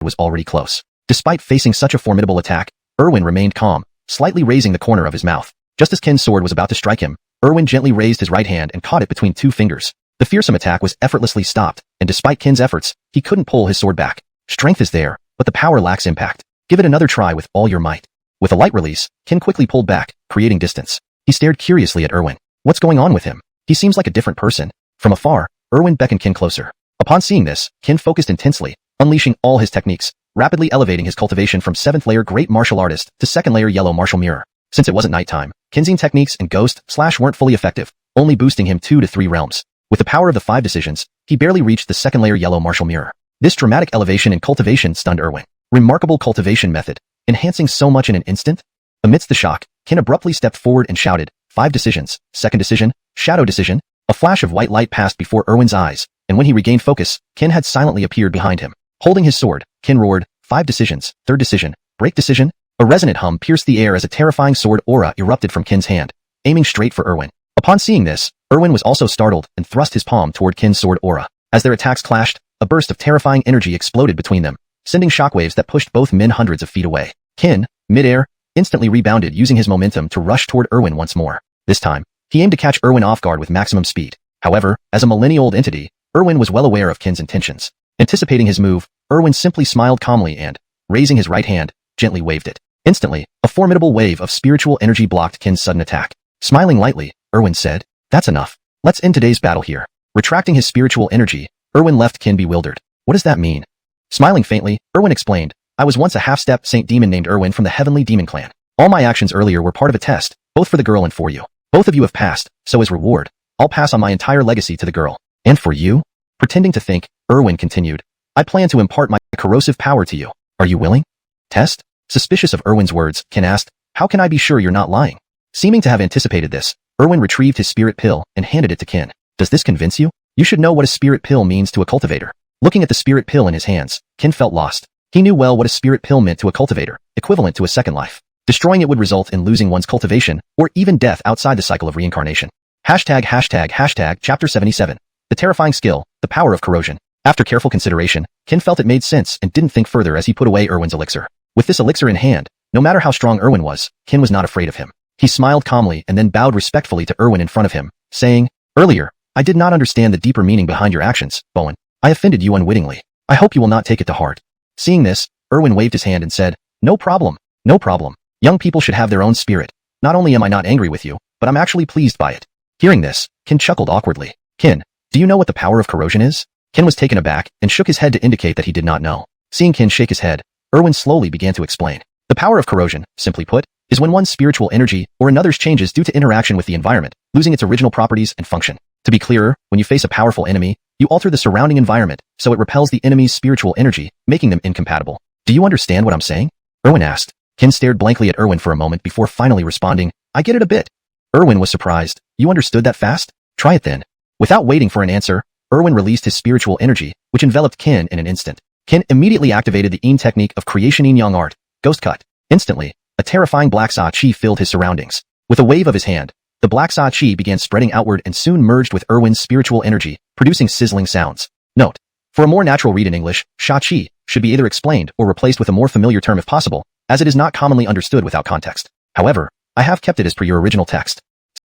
was already close. Despite facing such a formidable attack, Erwin remained calm, slightly raising the corner of his mouth. Just as Qin's sword was about to strike him, Erwin gently raised his right hand and caught it between two fingers. The fearsome attack was effortlessly stopped, and despite Qin's efforts, he couldn't pull his sword back. Strength is there, but the power lacks impact. Give it another try with all your might. With a light release, Qin quickly pulled back, creating distance. He stared curiously at Erwin. What's going on with him? He seems like a different person. From afar, Erwin beckoned Qin closer. Upon seeing this, Qin focused intensely, unleashing all his techniques, rapidly elevating his cultivation from 7th-layer Great Martial Artist to 2nd-layer Yellow Martial Mirror. Since it wasn't nighttime, Qin's techniques and Ghost Slash weren't fully effective, only boosting him 2 to 3 realms. With the power of the 5 decisions, he barely reached the 2nd-layer Yellow Martial Mirror. This dramatic elevation in cultivation stunned Erwin. Remarkable cultivation method, enhancing so much in an instant? Amidst the shock, Qin abruptly stepped forward and shouted, 5 decisions, 2nd decision, shadow decision. A flash of white light passed before Erwin's eyes, and when he regained focus, Qin had silently appeared behind him. Holding his sword, Qin roared, 5 decisions, 3rd decision, break decision. A resonant hum pierced the air as a terrifying sword aura erupted from Qin's hand, aiming straight for Erwin. Upon seeing this, Erwin was also startled and thrust his palm toward Qin's sword aura. As their attacks clashed, a burst of terrifying energy exploded between them, sending shockwaves that pushed both men hundreds of feet away. Qin, mid-air, instantly rebounded using his momentum to rush toward Erwin once more. This time, he aimed to catch Erwin off guard with maximum speed. However, as a millennia-old entity, Erwin was well aware of Qin's intentions. Anticipating his move, Erwin simply smiled calmly and, raising his right hand, gently waved it. Instantly, a formidable wave of spiritual energy blocked Qin's sudden attack. Smiling lightly, Erwin said, "That's enough. Let's end today's battle here." Retracting his spiritual energy, Erwin left Qin bewildered. What does that mean? Smiling faintly, Erwin explained, "I was once a half-step saint demon named Erwin from the Heavenly Demon Clan. All my actions earlier were part of a test, both for the girl and for you. Both of you have passed, so as reward, I'll pass on my entire legacy to the girl. And for you?" Pretending to think, Erwin continued, "I plan to impart my corrosive power to you. Are you willing?" "Test?" Suspicious of Erwin's words, Qin asked, "How can I be sure you're not lying?" Seeming to have anticipated this, Erwin retrieved his spirit pill and handed it to Qin. "Does this convince you? You should know what a spirit pill means to a cultivator." Looking at the spirit pill in his hands, Qin felt lost. He knew well what a spirit pill meant to a cultivator, equivalent to a second life. Destroying it would result in losing one's cultivation, or even death outside the cycle of reincarnation. Chapter 77. The terrifying skill, the power of corrosion. After careful consideration, Qin felt it made sense and didn't think further as he put away Erwin's elixir. With this elixir in hand, no matter how strong Erwin was, Qin was not afraid of him. He smiled calmly and then bowed respectfully to Erwin in front of him, saying, "Earlier, I did not understand the deeper meaning behind your actions, Bowen. I offended you unwittingly. I hope you will not take it to heart." Seeing this, Erwin waved his hand and said, "No problem, no problem. Young people should have their own spirit. Not only am I not angry with you, but I'm actually pleased by it." Hearing this, Qin chuckled awkwardly. "Qin, do you know what the power of corrosion is?" Qin was taken aback and shook his head to indicate that he did not know. Seeing Qin shake his head, Erwin slowly began to explain. The power of corrosion, simply put, is when one's spiritual energy or another's changes due to interaction with the environment, losing its original properties and function. To be clearer, when you face a powerful enemy, you alter the surrounding environment so it repels the enemy's spiritual energy, making them incompatible. Do you understand what I'm saying? Erwin asked. Qin stared blankly at Erwin for a moment before finally responding, "I get it a bit." Erwin was surprised. "You understood that fast? Try it then." Without waiting for an answer, Erwin released his spiritual energy, which enveloped Qin in an instant. Kin immediately activated the Yin technique of creation Yin Yang art, Ghost Cut. Instantly, a terrifying black Sa-Chi filled his surroundings. With a wave of his hand, the black Sa-Chi began spreading outward and soon merged with Erwin's spiritual energy, producing sizzling sounds. Note: for a more natural read in English, Sha-Chi should be either explained or replaced with a more familiar term if possible, as it is not commonly understood without context. However, I have kept it as per your original text.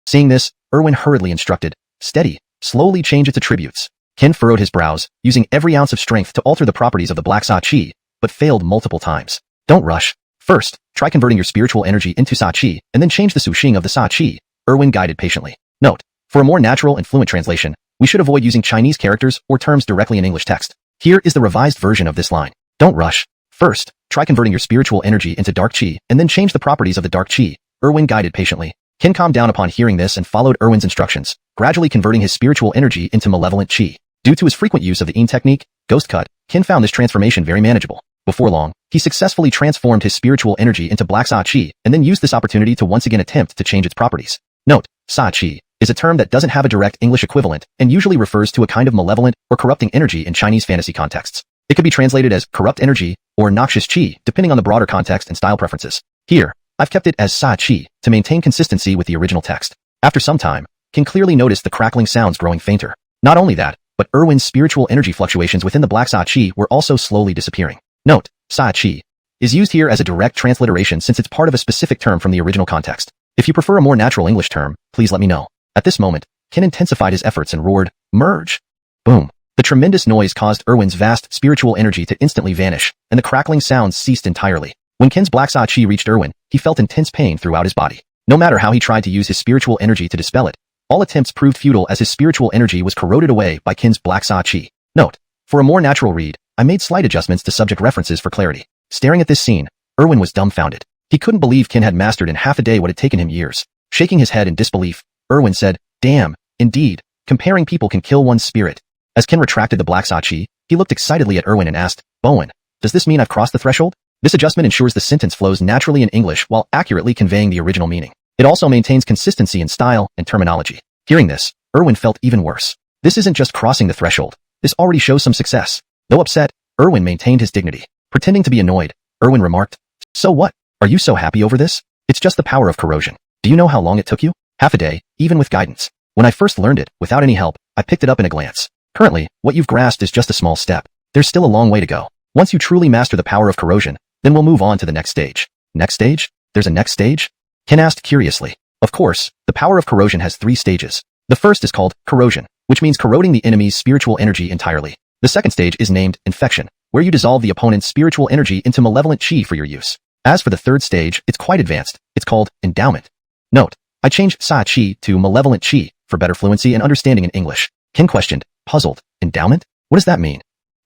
Seeing this, Erwin hurriedly instructed, "Steady, slowly change its attributes." Kin furrowed his brows, using every ounce of strength to alter the properties of the black Sa-Chi, but failed multiple times. Don't rush. First, try converting your spiritual energy into Sa-Chi, and then change the Suxing of the Sa-Chi, Erwin guided patiently. Note: for a more natural and fluent translation, we should avoid using Chinese characters or terms directly in English text. Here is the revised version of this line. Don't rush. First, try converting your spiritual energy into dark Qi, and then change the properties of the dark Qi, Erwin guided patiently. Kin calmed down upon hearing this and followed Erwin's instructions, gradually converting his spiritual energy into malevolent Qi. Due to his frequent use of the Yin technique, Ghost Cut, Kin found this transformation very manageable. Before long, he successfully transformed his spiritual energy into black Sa-Chi, and then used this opportunity to once again attempt to change its properties. Note: Sa-Chi is a term that doesn't have a direct English equivalent and usually refers to a kind of malevolent or corrupting energy in Chinese fantasy contexts. It could be translated as corrupt energy or noxious Qi, depending on the broader context and style preferences. Here, I've kept it as Sa-Chi to maintain consistency with the original text. After some time, Kin clearly noticed the crackling sounds growing fainter. Not only that, but Erwin's spiritual energy fluctuations within the black Sa-Chi were also slowly disappearing. Note: Sa-Chi is used here as a direct transliteration since it's part of a specific term from the original context. If you prefer a more natural English term, please let me know. At this moment, Kin intensified his efforts and roared, "Merge!" Boom. The tremendous noise caused Erwin's vast spiritual energy to instantly vanish, and the crackling sounds ceased entirely. When Kin's black Sa-Chi reached Erwin, he felt intense pain throughout his body. No matter how he tried to use his spiritual energy to dispel it, all attempts proved futile as his spiritual energy was corroded away by Kin's black Sa-Chi. Note: for a more natural read, I made slight adjustments to subject references for clarity. Staring at this scene, Erwin was dumbfounded. He couldn't believe Kin had mastered in half a day what had taken him years. Shaking his head in disbelief, Erwin said, "Damn, indeed, comparing people can kill one's spirit." As Kin retracted the black Sa-Chi, he looked excitedly at Erwin and asked, "Bowen, does this mean I've crossed the threshold?" This adjustment ensures the sentence flows naturally in English while accurately conveying the original meaning. It also maintains consistency in style and terminology. Hearing this, Erwin felt even worse. This isn't just crossing the threshold. This already shows some success. Though upset, Erwin maintained his dignity. Pretending to be annoyed, Erwin remarked, "So what? Are you so happy over this? It's just the power of corrosion. Do you know how long it took you? Half a day, even with guidance. When I first learned it, without any help, I picked it up in a glance. Currently, what you've grasped is just a small step. There's still a long way to go. Once you truly master the power of corrosion, then we'll move on to the next stage." "Next stage? There's a next stage?" Kin asked curiously. Of course, the power of corrosion has 3 stages. The first is called corrosion, which means corroding the enemy's spiritual energy entirely. The second stage is named infection, where you dissolve the opponent's spiritual energy into malevolent Qi for your use. As for the third stage, it's quite advanced. It's called endowment. Note: I changed Sa-Chi to malevolent Qi for better fluency and understanding in English. Kin questioned, puzzled, "Endowment? What does that mean?"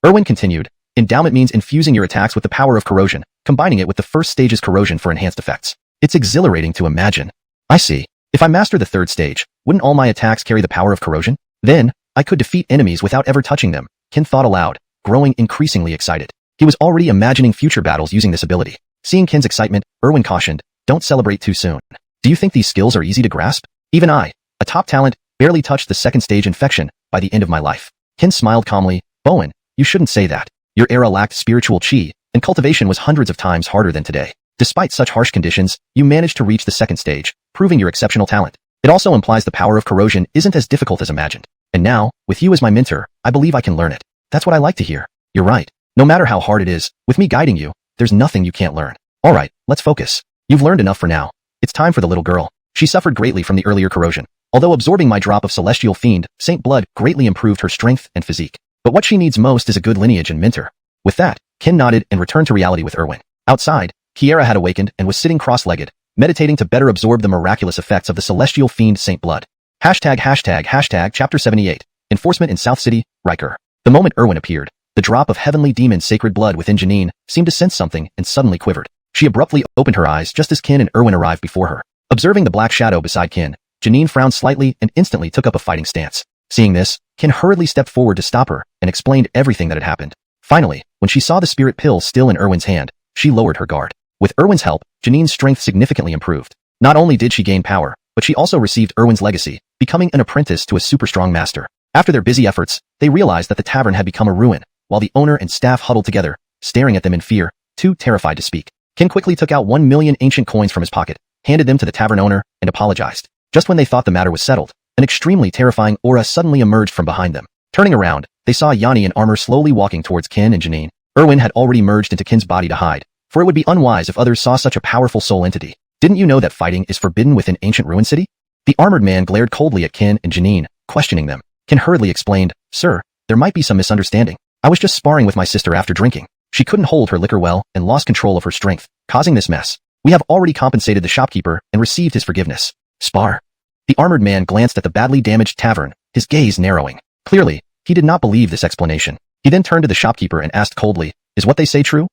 Erwin continued, "Endowment means infusing your attacks with the power of corrosion, combining it with the first stage's corrosion for enhanced effects. It's exhilarating to imagine." "I see. If I master the third stage, wouldn't all my attacks carry the power of corrosion? Then, I could defeat enemies without ever touching them," Kin thought aloud, growing increasingly excited. He was already imagining future battles using this ability. Seeing Kin's excitement, Erwin cautioned, "Don't celebrate too soon. Do you think these skills are easy to grasp? Even I, a top talent, barely touched the second stage infection by the end of my life." Kin smiled calmly, "Bowen, you shouldn't say that. Your era lacked spiritual Qi, and cultivation was hundreds of times harder than today. Despite such harsh conditions, you managed to reach the second stage, proving your exceptional talent. It also implies the power of corrosion isn't as difficult as imagined. And now, with you as my mentor, I believe I can learn it. That's what I like to hear. You're right. No matter how hard it is, with me guiding you, there's nothing you can't learn. Alright, let's focus. You've learned enough for now. It's time for the little girl. She suffered greatly from the earlier corrosion. Although absorbing my drop of celestial fiend, Saint Blood, greatly improved her strength and physique. But what she needs most is a good lineage and mentor." With that, Kin nodded and returned to reality with Erwin. Outside, Kiera had awakened and was sitting cross-legged, meditating to better absorb the miraculous effects of the celestial fiend Saint Blood. Chapter 78. Enforcement in South City, Riker. The moment Erwin appeared, the drop of heavenly demon sacred blood within Janine seemed to sense something and suddenly quivered. She abruptly opened her eyes just as Kin and Erwin arrived before her. Observing the black shadow beside Kin, Janine frowned slightly and instantly took up a fighting stance. Seeing this, Kin hurriedly stepped forward to stop her and explained everything that had happened. Finally, when she saw the spirit pill still in Erwin's hand, she lowered her guard. With Erwin's help, Janine's strength significantly improved. Not only did she gain power, but she also received Erwin's legacy, becoming an apprentice to a super strong master. After their busy efforts, they realized that the tavern had become a ruin, while the owner and staff huddled together, staring at them in fear, too terrified to speak. Ken quickly took out 1 million ancient coins from his pocket, handed them to the tavern owner, and apologized. Just when they thought the matter was settled, an extremely terrifying aura suddenly emerged from behind them. Turning around, they saw Yanni in armor slowly walking towards Ken and Janine. Erwin had already merged into Ken's body to hide, for it would be unwise if others saw such a powerful soul entity. Didn't you know that fighting is forbidden within ancient ruin city? The armored man glared coldly at Ken and Janine, questioning them. Ken hurriedly explained, Sir, there might be some misunderstanding. I was just sparring with my sister after drinking. She couldn't hold her liquor well and lost control of her strength, causing this mess. We have already compensated the shopkeeper and received his forgiveness. Spar. The armored man glanced at the badly damaged tavern, his gaze narrowing. Clearly, he did not believe this explanation. He then turned to the shopkeeper and asked coldly, Is what they say true?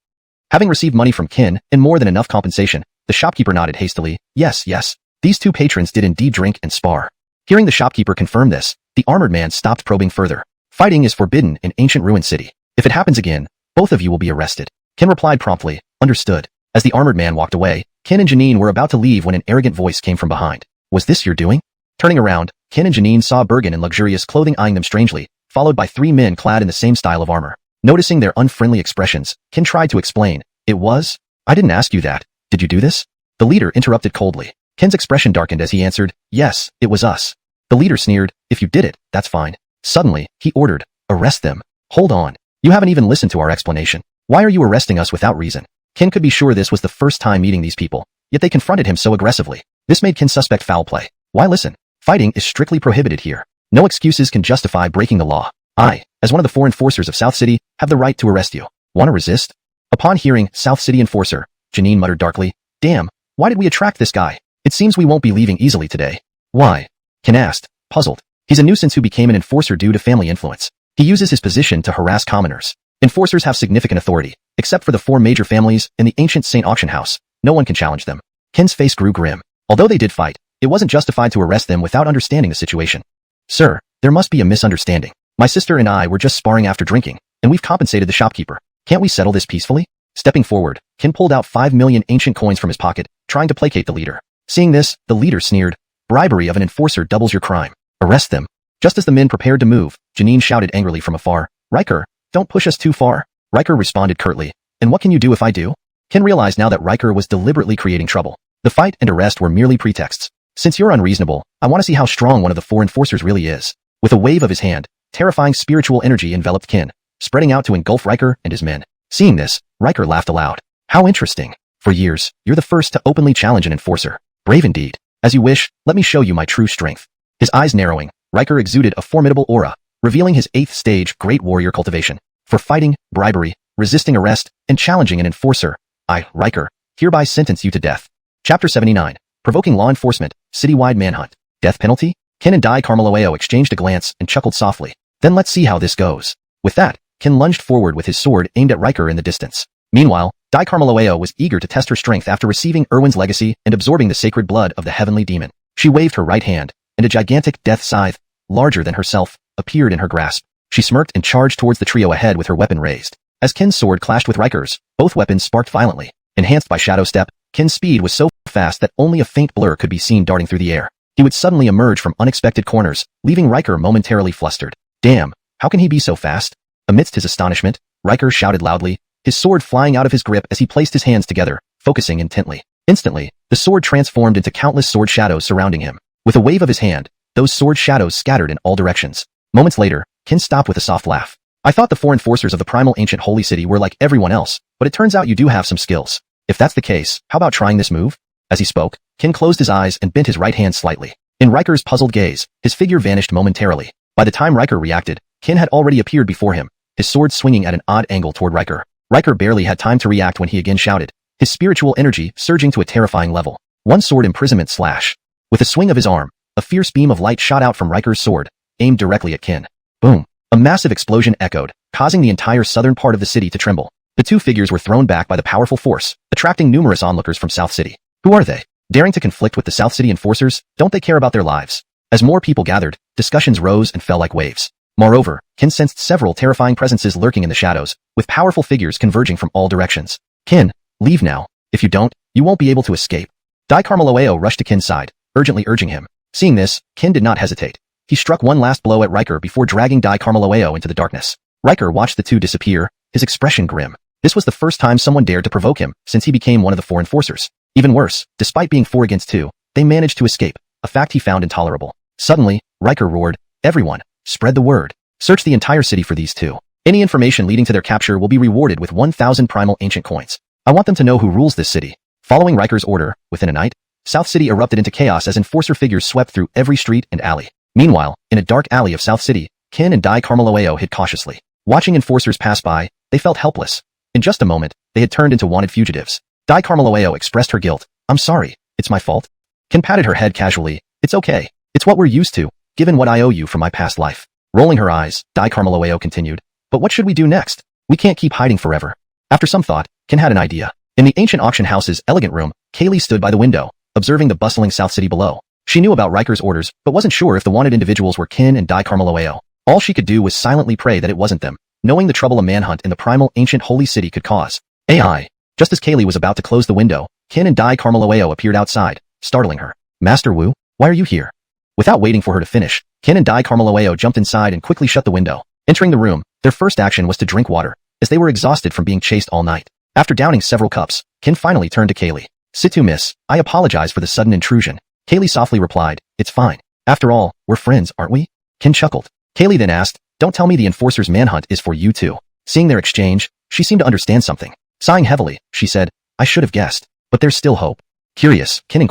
Having received money from Ken and more than enough compensation, the shopkeeper nodded hastily. Yes, yes. These two patrons did indeed drink and spar. Hearing the shopkeeper confirm this, the armored man stopped probing further. Fighting is forbidden in ancient ruin city. If it happens again, both of you will be arrested. Ken replied promptly, Understood. As the armored man walked away, Ken and Janine were about to leave when an arrogant voice came from behind. Was this your doing? Turning around, Ken and Janine saw Bergen in luxurious clothing eyeing them strangely, followed by 3 men clad in the same style of armor. Noticing their unfriendly expressions, Ken tried to explain. It was? I didn't ask you that. Did you do this? The leader interrupted coldly. Ken's expression darkened as he answered, Yes, it was us. The leader sneered, If you did it, that's fine. Suddenly, he ordered, Arrest them. Hold on. You haven't even listened to our explanation. Why are you arresting us without reason? Ken could be sure this was the first time meeting these people, yet they confronted him so aggressively. This made Ken suspect foul play. Why listen? Fighting is strictly prohibited here. No excuses can justify breaking the law. I, as one of the 4 enforcers of South City, have the right to arrest you. Want to resist? Upon hearing South City enforcer, Janine muttered darkly, Damn, why did we attract this guy? It seems we won't be leaving easily today. Why? Ken asked, puzzled. He's a nuisance who became an enforcer due to family influence. He uses his position to harass commoners. Enforcers have significant authority, except for the 4 major families in the ancient Saint Auction House. No one can challenge them. Ken's face grew grim. Although they did fight, it wasn't justified to arrest them without understanding the situation. Sir, there must be a misunderstanding. My sister and I were just sparring after drinking, and we've compensated the shopkeeper. Can't we settle this peacefully? Stepping forward, Ken pulled out 5 million ancient coins from his pocket, trying to placate the leader. Seeing this, the leader sneered, Bribery of an enforcer doubles your crime. Arrest them. Just as the men prepared to move, Janine shouted angrily from afar, Riker, don't push us too far. Riker responded curtly, And what can you do if I do? Ken realized now that Riker was deliberately creating trouble. The fight and arrest were merely pretexts. Since you're unreasonable, I want to see how strong one of the 4 enforcers really is. With a wave of his hand, terrifying spiritual energy enveloped Ken, spreading out to engulf Riker and his men. Seeing this, Riker laughed aloud. How interesting. For years, you're the first to openly challenge an enforcer. Brave indeed. As you wish, let me show you my true strength. His eyes narrowing, Riker exuded a formidable aura, revealing his 8th stage great warrior cultivation. For fighting, bribery, resisting arrest, and challenging an enforcer, I, Riker, hereby sentence you to death. Chapter 79. Provoking law enforcement, citywide manhunt. Death penalty? Ken and Dai Carmaloeo exchanged a glance and chuckled softly. Then let's see how this goes. With that, Ken lunged forward with his sword aimed at Riker in the distance. Meanwhile, Dai Carmaloeo was eager to test her strength after receiving Erwin's legacy and absorbing the sacred blood of the heavenly demon. She waved her right hand, and a gigantic death scythe, larger than herself, appeared in her grasp. She smirked and charged towards the trio ahead with her weapon raised. As Ken's sword clashed with Riker's, both weapons sparked violently. Enhanced by Shadow Step, Ken's speed was so fast that only a faint blur could be seen darting through the air. He would suddenly emerge from unexpected corners, leaving Riker momentarily flustered. Damn, how can he be so fast? Amidst his astonishment, Riker shouted loudly, his sword flying out of his grip as he placed his hands together, focusing intently. Instantly, the sword transformed into countless sword shadows surrounding him. With a wave of his hand, those sword shadows scattered in all directions. Moments later, Ken stopped with a soft laugh. I thought the 4 enforcers of the primal ancient holy city were like everyone else, but it turns out you do have some skills. If that's the case, how about trying this move? As he spoke, Ken closed his eyes and bent his right hand slightly. In Riker's puzzled gaze, his figure vanished momentarily. By the time Riker reacted, Ken had already appeared before him, his sword swinging at an odd angle toward Riker. Riker barely had time to react when he again shouted, his spiritual energy surging to a terrifying level. One sword imprisonment slash. With a swing of his arm, a fierce beam of light shot out from Riker's sword, aimed directly at Ken. Boom. A massive explosion echoed, causing the entire southern part of the city to tremble. The two figures were thrown back by the powerful force, attracting numerous onlookers from South City. Who are they? Daring to conflict with the South City enforcers? Don't they care about their lives? As more people gathered, discussions rose and fell like waves. Moreover, Ken sensed several terrifying presences lurking in the shadows, with powerful figures converging from all directions. Ken, leave now. If you don't, you won't be able to escape. Dai Carmaloeo rushed to Ken's side, urgently urging him. Seeing this, Ken did not hesitate. He struck one last blow at Riker before dragging Dai Carmaloeo into the darkness. Riker watched the two disappear, his expression grim. This was the first time someone dared to provoke him since he became one of the 4 enforcers. Even worse, despite being 4 against 2, they managed to escape, a fact he found intolerable. Suddenly, Riker roared, "Everyone, spread the word. Search the entire city for these two. Any information leading to their capture will be rewarded with 1,000 primal ancient coins. I want them to know who rules this city." Following Riker's order, within a night, South City erupted into chaos as enforcer figures swept through every street and alley. Meanwhile, in a dark alley of South City, Kin and Dai Carmeloeo hid cautiously. Watching enforcers pass by, they felt helpless. In just a moment, they had turned into wanted fugitives. Dai Carmeloeo expressed her guilt. "I'm sorry, it's my fault." Kin patted her head casually. "It's okay. It's what we're used to, given what I owe you from my past life." Rolling her eyes, Dai Carmeloeo continued, "But what should we do next? We can't keep hiding forever." After some thought, Kin had an idea. In the ancient auction house's elegant room, Kaylee stood by the window, observing the bustling South City below. She knew about Riker's orders, but wasn't sure if the wanted individuals were Kin and Dai Carmeloeo. All she could do was silently pray that it wasn't them, knowing the trouble a manhunt in the primal ancient holy city could cause. AI. Just as Kaylee was about to close the window, Kin and Dai Carmeloeo appeared outside, startling her. "Master Wu, why are you here?" Without waiting for her to finish, Kin and Dai Carmeloeo jumped inside and quickly shut the window. Entering the room, their first action was to drink water, as they were exhausted from being chased all night. After downing several cups, Kin finally turned to Kaylee. "Situ miss, I apologize for the sudden intrusion." Kaylee softly replied, "It's fine. After all, we're friends, aren't we?" Kin chuckled. Kaylee then asked, "Don't tell me the enforcer's manhunt is for you two." Seeing their exchange, she seemed to understand something. Sighing heavily, she said, "I should have guessed, but there's still hope." Curious, Kin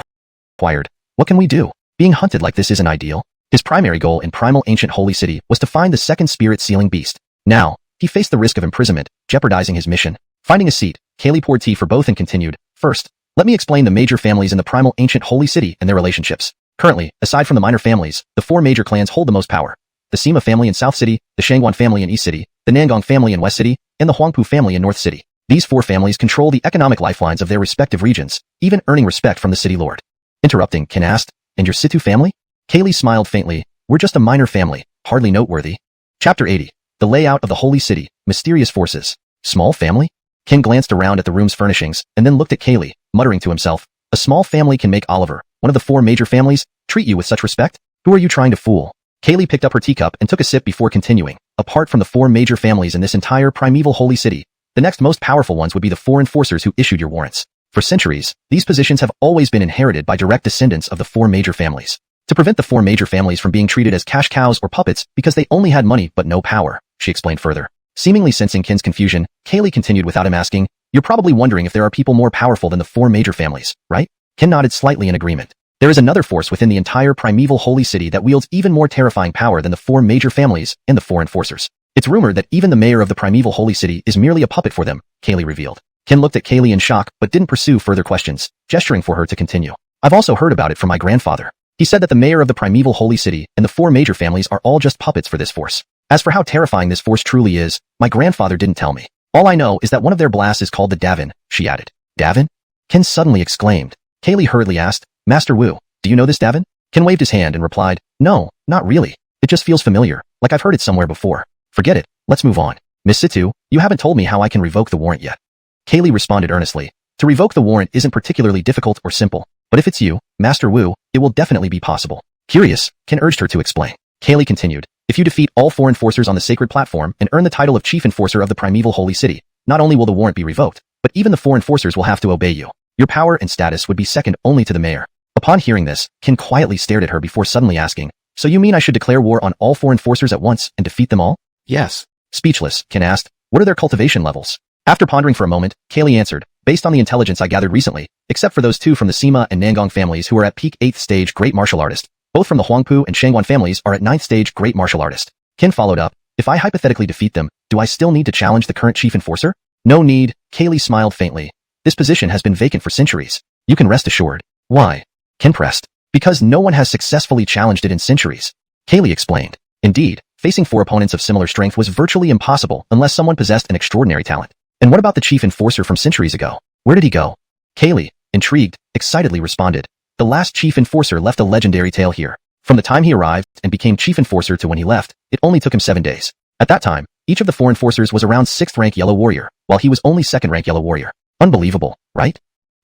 inquired, "What can we do? Being hunted like this isn't ideal." His primary goal in primal ancient holy city was to find the second spirit-sealing beast. Now, he faced the risk of imprisonment, jeopardizing his mission. Finding a seat, Kaylee poured tea for both and continued, "First, let me explain the major families in the primal ancient holy city and their relationships. Currently, aside from the minor families, the 4 major clans hold the most power. The Sima family in South City, the Shangguan family in East City, the Nangong family in West City, and the Huangpu family in North City. These 4 families control the economic lifelines of their respective regions, even earning respect from the city lord." Interrupting, Kin asked, "And your Situ family?" Kaylee smiled faintly. "We're just a minor family, hardly noteworthy." Chapter 80. The layout of the holy city, mysterious forces. Small family? Kin glanced around at the room's furnishings and then looked at Kaylee, muttering to himself, "A small family can make Oliver, one of the 4 major families, treat you with such respect? Who are you trying to fool?" Kaylee picked up her teacup and took a sip before continuing. "Apart from the 4 major families in this entire primeval holy city, the next most powerful ones would be the 4 enforcers who issued your warrants. For centuries, these positions have always been inherited by direct descendants of the 4 major families. To prevent the 4 major families from being treated as cash cows or puppets because they only had money but no power," she explained further. Seemingly sensing Kin's confusion, Kaylee continued without him asking, "You're probably wondering if there are people more powerful than the 4 major families, right?" Kin nodded slightly in agreement. "There is another force within the entire primeval holy city that wields even more terrifying power than the 4 major families and the 4 enforcers. It's rumored that even the mayor of the primeval holy city is merely a puppet for them," Kaylee revealed. Kin looked at Kaylee in shock but didn't pursue further questions, gesturing for her to continue. "I've also heard about it from my grandfather. He said that the mayor of the primeval holy city and the 4 major families are all just puppets for this force. As for how terrifying this force truly is, my grandfather didn't tell me. All I know is that one of their blasts is called the Davin," she added. "Davin?" Kin suddenly exclaimed. Kaylee hurriedly asked, "Master Wu, do you know this Davin?" Kin waved his hand and replied, "No, not really. It just feels familiar, like I've heard it somewhere before. Forget it, let's move on. Miss Situ, you haven't told me how I can revoke the warrant yet." Kaylee responded earnestly. "To revoke the warrant isn't particularly difficult or simple, but if it's you, Master Wu, it will definitely be possible." Curious, Kin urged her to explain. Kaylee continued, "If you defeat all 4 enforcers on the sacred platform and earn the title of Chief Enforcer of the Primeval Holy City, not only will the warrant be revoked, but even the 4 enforcers will have to obey you. Your power and status would be second only to the mayor." Upon hearing this, Kin quietly stared at her before suddenly asking, "So you mean I should declare war on all 4 enforcers at once and defeat them all?" "Yes." Speechless, Kin asked, "What are their cultivation levels?" After pondering for a moment, Kaylee answered, "Based on the intelligence I gathered recently, except for those 2 from the Sima and Nangong families who are at peak 8th stage Great Martial Artist, both from the Huangpu and Shangguan families are at 9th stage Great Martial Artist." Kin followed up, "If I hypothetically defeat them, do I still need to challenge the current Chief Enforcer?" "No need," Kaylee smiled faintly. "This position has been vacant for centuries. You can rest assured." "Why?" Kin pressed. "Because no one has successfully challenged it in centuries," Kaylee explained. Indeed, facing 4 opponents of similar strength was virtually impossible unless someone possessed an extraordinary talent. "And what about the Chief Enforcer from centuries ago? Where did he go?" Kaylee, intrigued, excitedly responded, "The last Chief Enforcer left a legendary tale here. From the time he arrived and became Chief Enforcer to when he left, it only took him 7 days. At that time, each of the 4 enforcers was around 6th rank Yellow Warrior, while he was only 2nd rank Yellow Warrior. Unbelievable, right?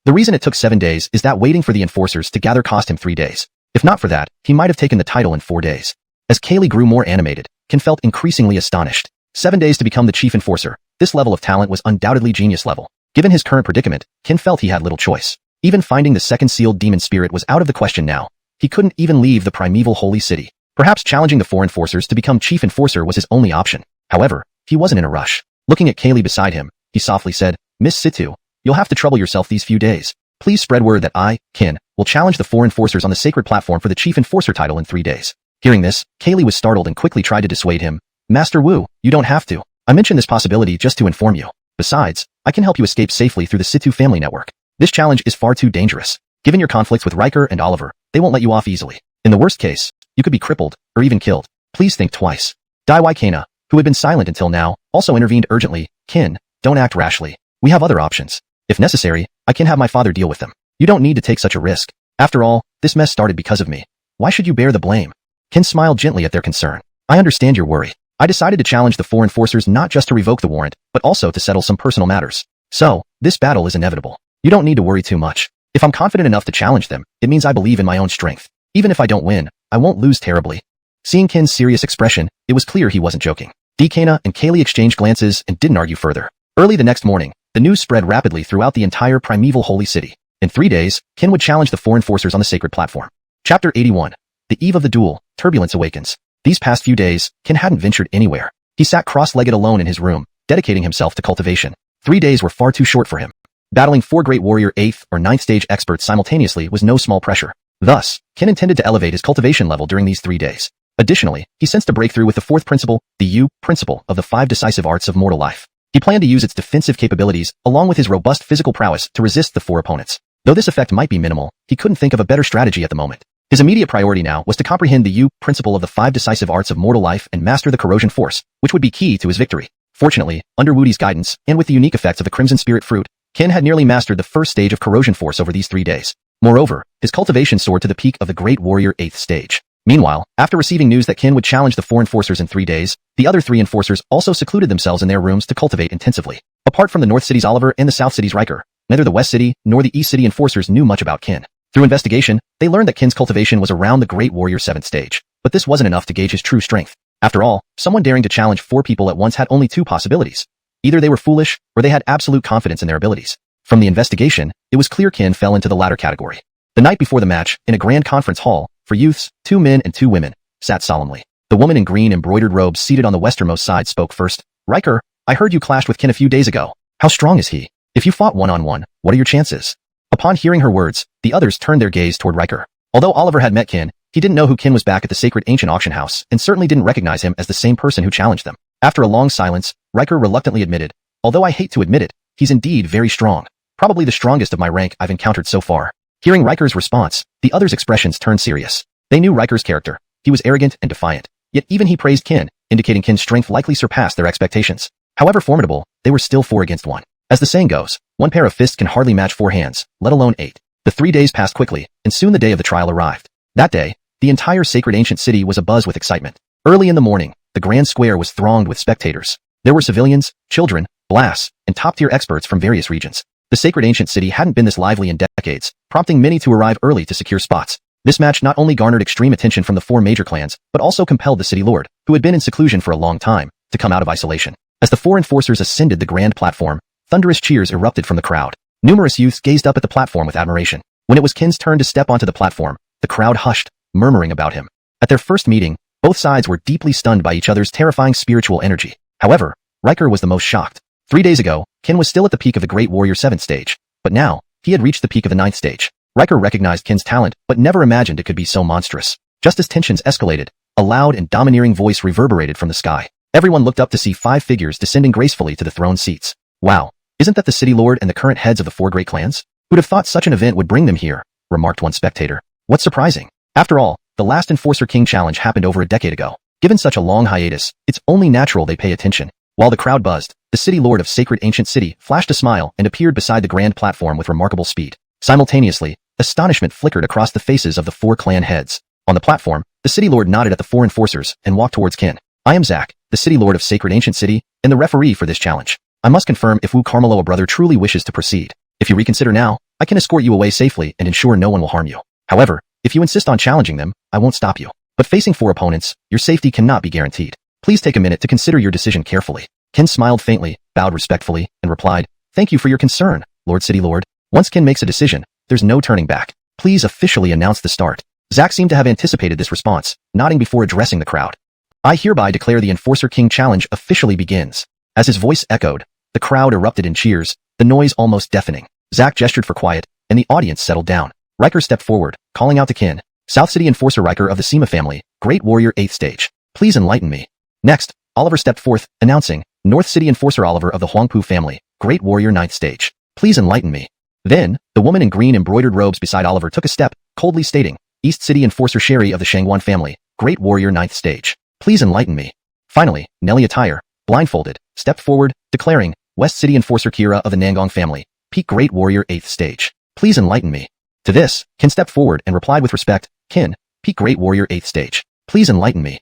The reason it took 7 days is that waiting for the enforcers to gather cost him 3 days. If not for that, he might have taken the title in 4 days." As Kaylee grew more animated, Kin felt increasingly astonished. 7 days to become the chief enforcer. This level of talent was undoubtedly genius level. Given his current predicament, Qin felt he had little choice. Even finding the second sealed demon spirit was out of the question now. He couldn't even leave the primeval holy city. Perhaps challenging the 4 enforcers to become chief enforcer was his only option. However, he wasn't in a rush. Looking at Kaylee beside him, he softly said, Miss Situ, you'll have to trouble yourself these few days. Please spread word that I, Qin, will challenge the 4 enforcers on the sacred platform for the chief enforcer title in 3 days. Hearing this, Kaylee was startled and quickly tried to dissuade him. Master Wu, you don't have to. I mentioned this possibility just to inform you. Besides, I can help you escape safely through the Situ family network. This challenge is far too dangerous. Given your conflicts with Riker and Oliver, they won't let you off easily. In the worst case, you could be crippled, or even killed. Please think twice. Dai Waikena, who had been silent until now, also intervened urgently. Qin, don't act rashly. We have other options. If necessary, I can have my father deal with them. You don't need to take such a risk. After all, this mess started because of me. Why should you bear the blame? Qin smiled gently at their concern. I understand your worry. I decided to challenge the 4 enforcers not just to revoke the warrant, but also to settle some personal matters. So, this battle is inevitable. You don't need to worry too much. If I'm confident enough to challenge them, it means I believe in my own strength. Even if I don't win, I won't lose terribly. Seeing Qin's serious expression, it was clear he wasn't joking. Dekana and Kaylee exchanged glances and didn't argue further. Early the next morning, the news spread rapidly throughout the entire primeval holy city. In 3 days, Qin would challenge the 4 enforcers on the sacred platform. Chapter 81. The eve of the duel, turbulence awakens. These past few days, Qin hadn't ventured anywhere. He sat cross-legged alone in his room, dedicating himself to cultivation. 3 days were far too short for him. Battling 4 great warrior 8th or 9th stage experts simultaneously was no small pressure. Thus, Qin intended to elevate his cultivation level during these 3 days. Additionally, he sensed a breakthrough with the 4th principle, the Yu principle of the 5 decisive arts of mortal life. He planned to use its defensive capabilities, along with his robust physical prowess, to resist the 4 opponents. Though this effect might be minimal, he couldn't think of a better strategy at the moment. His immediate priority now was to comprehend the Yu principle of the 5 decisive arts of mortal life and master the corrosion force, which would be key to his victory. Fortunately, under Wudi's guidance, and with the unique effects of the Crimson Spirit Fruit, Qin had nearly mastered the first stage of corrosion force over these 3 days. Moreover, his cultivation soared to the peak of the Great Warrior 8th stage. Meanwhile, after receiving news that Qin would challenge the 4 enforcers in 3 days, the other 3 enforcers also secluded themselves in their rooms to cultivate intensively. Apart from the North City's Oliver and the South City's Riker, neither the West City nor the East City enforcers knew much about Qin. Through investigation, they learned that Qin's cultivation was around the Great Warrior 7th stage, but this wasn't enough to gauge his true strength. After all, someone daring to challenge 4 people at once had only 2 possibilities. Either they were foolish, or they had absolute confidence in their abilities. From the investigation, it was clear Qin fell into the latter category. The night before the match, in a grand conference hall, for youths, 2 men and 2 women, sat solemnly. The woman in green embroidered robes seated on the westernmost side spoke first. Riker, I heard you clashed with Qin a few days ago. How strong is he? If you fought one-on-one, what are your chances? Upon hearing her words, the others turned their gaze toward Riker. Although Oliver had met Qin, he didn't know who Qin was back at the sacred ancient auction house and certainly didn't recognize him as the same person who challenged them. After a long silence, Riker reluctantly admitted, although I hate to admit it, he's indeed very strong. Probably the strongest of my rank I've encountered so far. Hearing Riker's response, the others' expressions turned serious. They knew Riker's character. He was arrogant and defiant. Yet even he praised Qin, indicating Qin's strength likely surpassed their expectations. However formidable, they were still 4 against 1. As the saying goes, 1 pair of fists can hardly match 4 hands, let alone 8. The 3 days passed quickly, and soon the day of the trial arrived. That day, the entire sacred ancient city was abuzz with excitement. Early in the morning, the grand square was thronged with spectators. There were civilians, children, blasts, and top-tier experts from various regions. The sacred ancient city hadn't been this lively in decades, prompting many to arrive early to secure spots. This match not only garnered extreme attention from the 4 major clans, but also compelled the city lord, who had been in seclusion for a long time, to come out of isolation. As the 4 enforcers ascended the grand platform, thunderous cheers erupted from the crowd. Numerous youths gazed up at the platform with admiration. When it was Qin's turn to step onto the platform, the crowd hushed, murmuring about him. At their first meeting, both sides were deeply stunned by each other's terrifying spiritual energy. However, Riker was the most shocked. 3 days ago, Qin was still at the peak of the Great Warrior 7th stage, but now, he had reached the peak of the 9th stage. Riker recognized Qin's talent, but never imagined it could be so monstrous. Just as tensions escalated, a loud and domineering voice reverberated from the sky. Everyone looked up to see 5 figures descending gracefully to the throne seats. Wow, isn't that the city lord and the current heads of the 4 great clans? Who'd have thought such an event would bring them here, remarked one spectator. What's surprising? After all, the last Enforcer King challenge happened over a decade ago. Given such a long hiatus, it's only natural they pay attention. While the crowd buzzed, the city lord of Sacred Ancient City flashed a smile and appeared beside the grand platform with remarkable speed. Simultaneously, astonishment flickered across the faces of the 4 clan heads. On the platform, the city lord nodded at the 4 enforcers and walked towards Qin. I am Zack, the city lord of Sacred Ancient City, and the referee for this challenge. I must confirm if Wu Carmelo brother truly wishes to proceed. If you reconsider now, I can escort you away safely and ensure no one will harm you. However, if you insist on challenging them, I won't stop you. But facing 4 opponents, your safety cannot be guaranteed. Please take a minute to consider your decision carefully. Kin smiled faintly, bowed respectfully, and replied, "Thank you for your concern, Lord City Lord. Once Kin makes a decision, there's no turning back. Please officially announce the start." Zack seemed to have anticipated this response, nodding before addressing the crowd. "I hereby declare the Enforcer King Challenge officially begins." As his voice echoed, the crowd erupted in cheers, the noise almost deafening. Zack gestured for quiet, and the audience settled down. Riker stepped forward, calling out to Kin. "South City Enforcer Riker of the Sima family, Great Warrior 8th Stage. Please enlighten me." Next, Oliver stepped forth, announcing, "North City Enforcer Oliver of the Huangpu family, Great Warrior 9th Stage. Please enlighten me." Then, the woman in green embroidered robes beside Oliver took a step, coldly stating, "East City Enforcer Sherry of the Shangguan family, Great Warrior 9th Stage. Please enlighten me." Finally, Nellie Attire, blindfolded, stepped forward, declaring, "West City Enforcer Kira of the Nangong family, Peak Great Warrior 8th Stage. Please enlighten me." To this, Kin stepped forward and replied with respect, "Kin, Peak Great Warrior 8th Stage. Please enlighten me."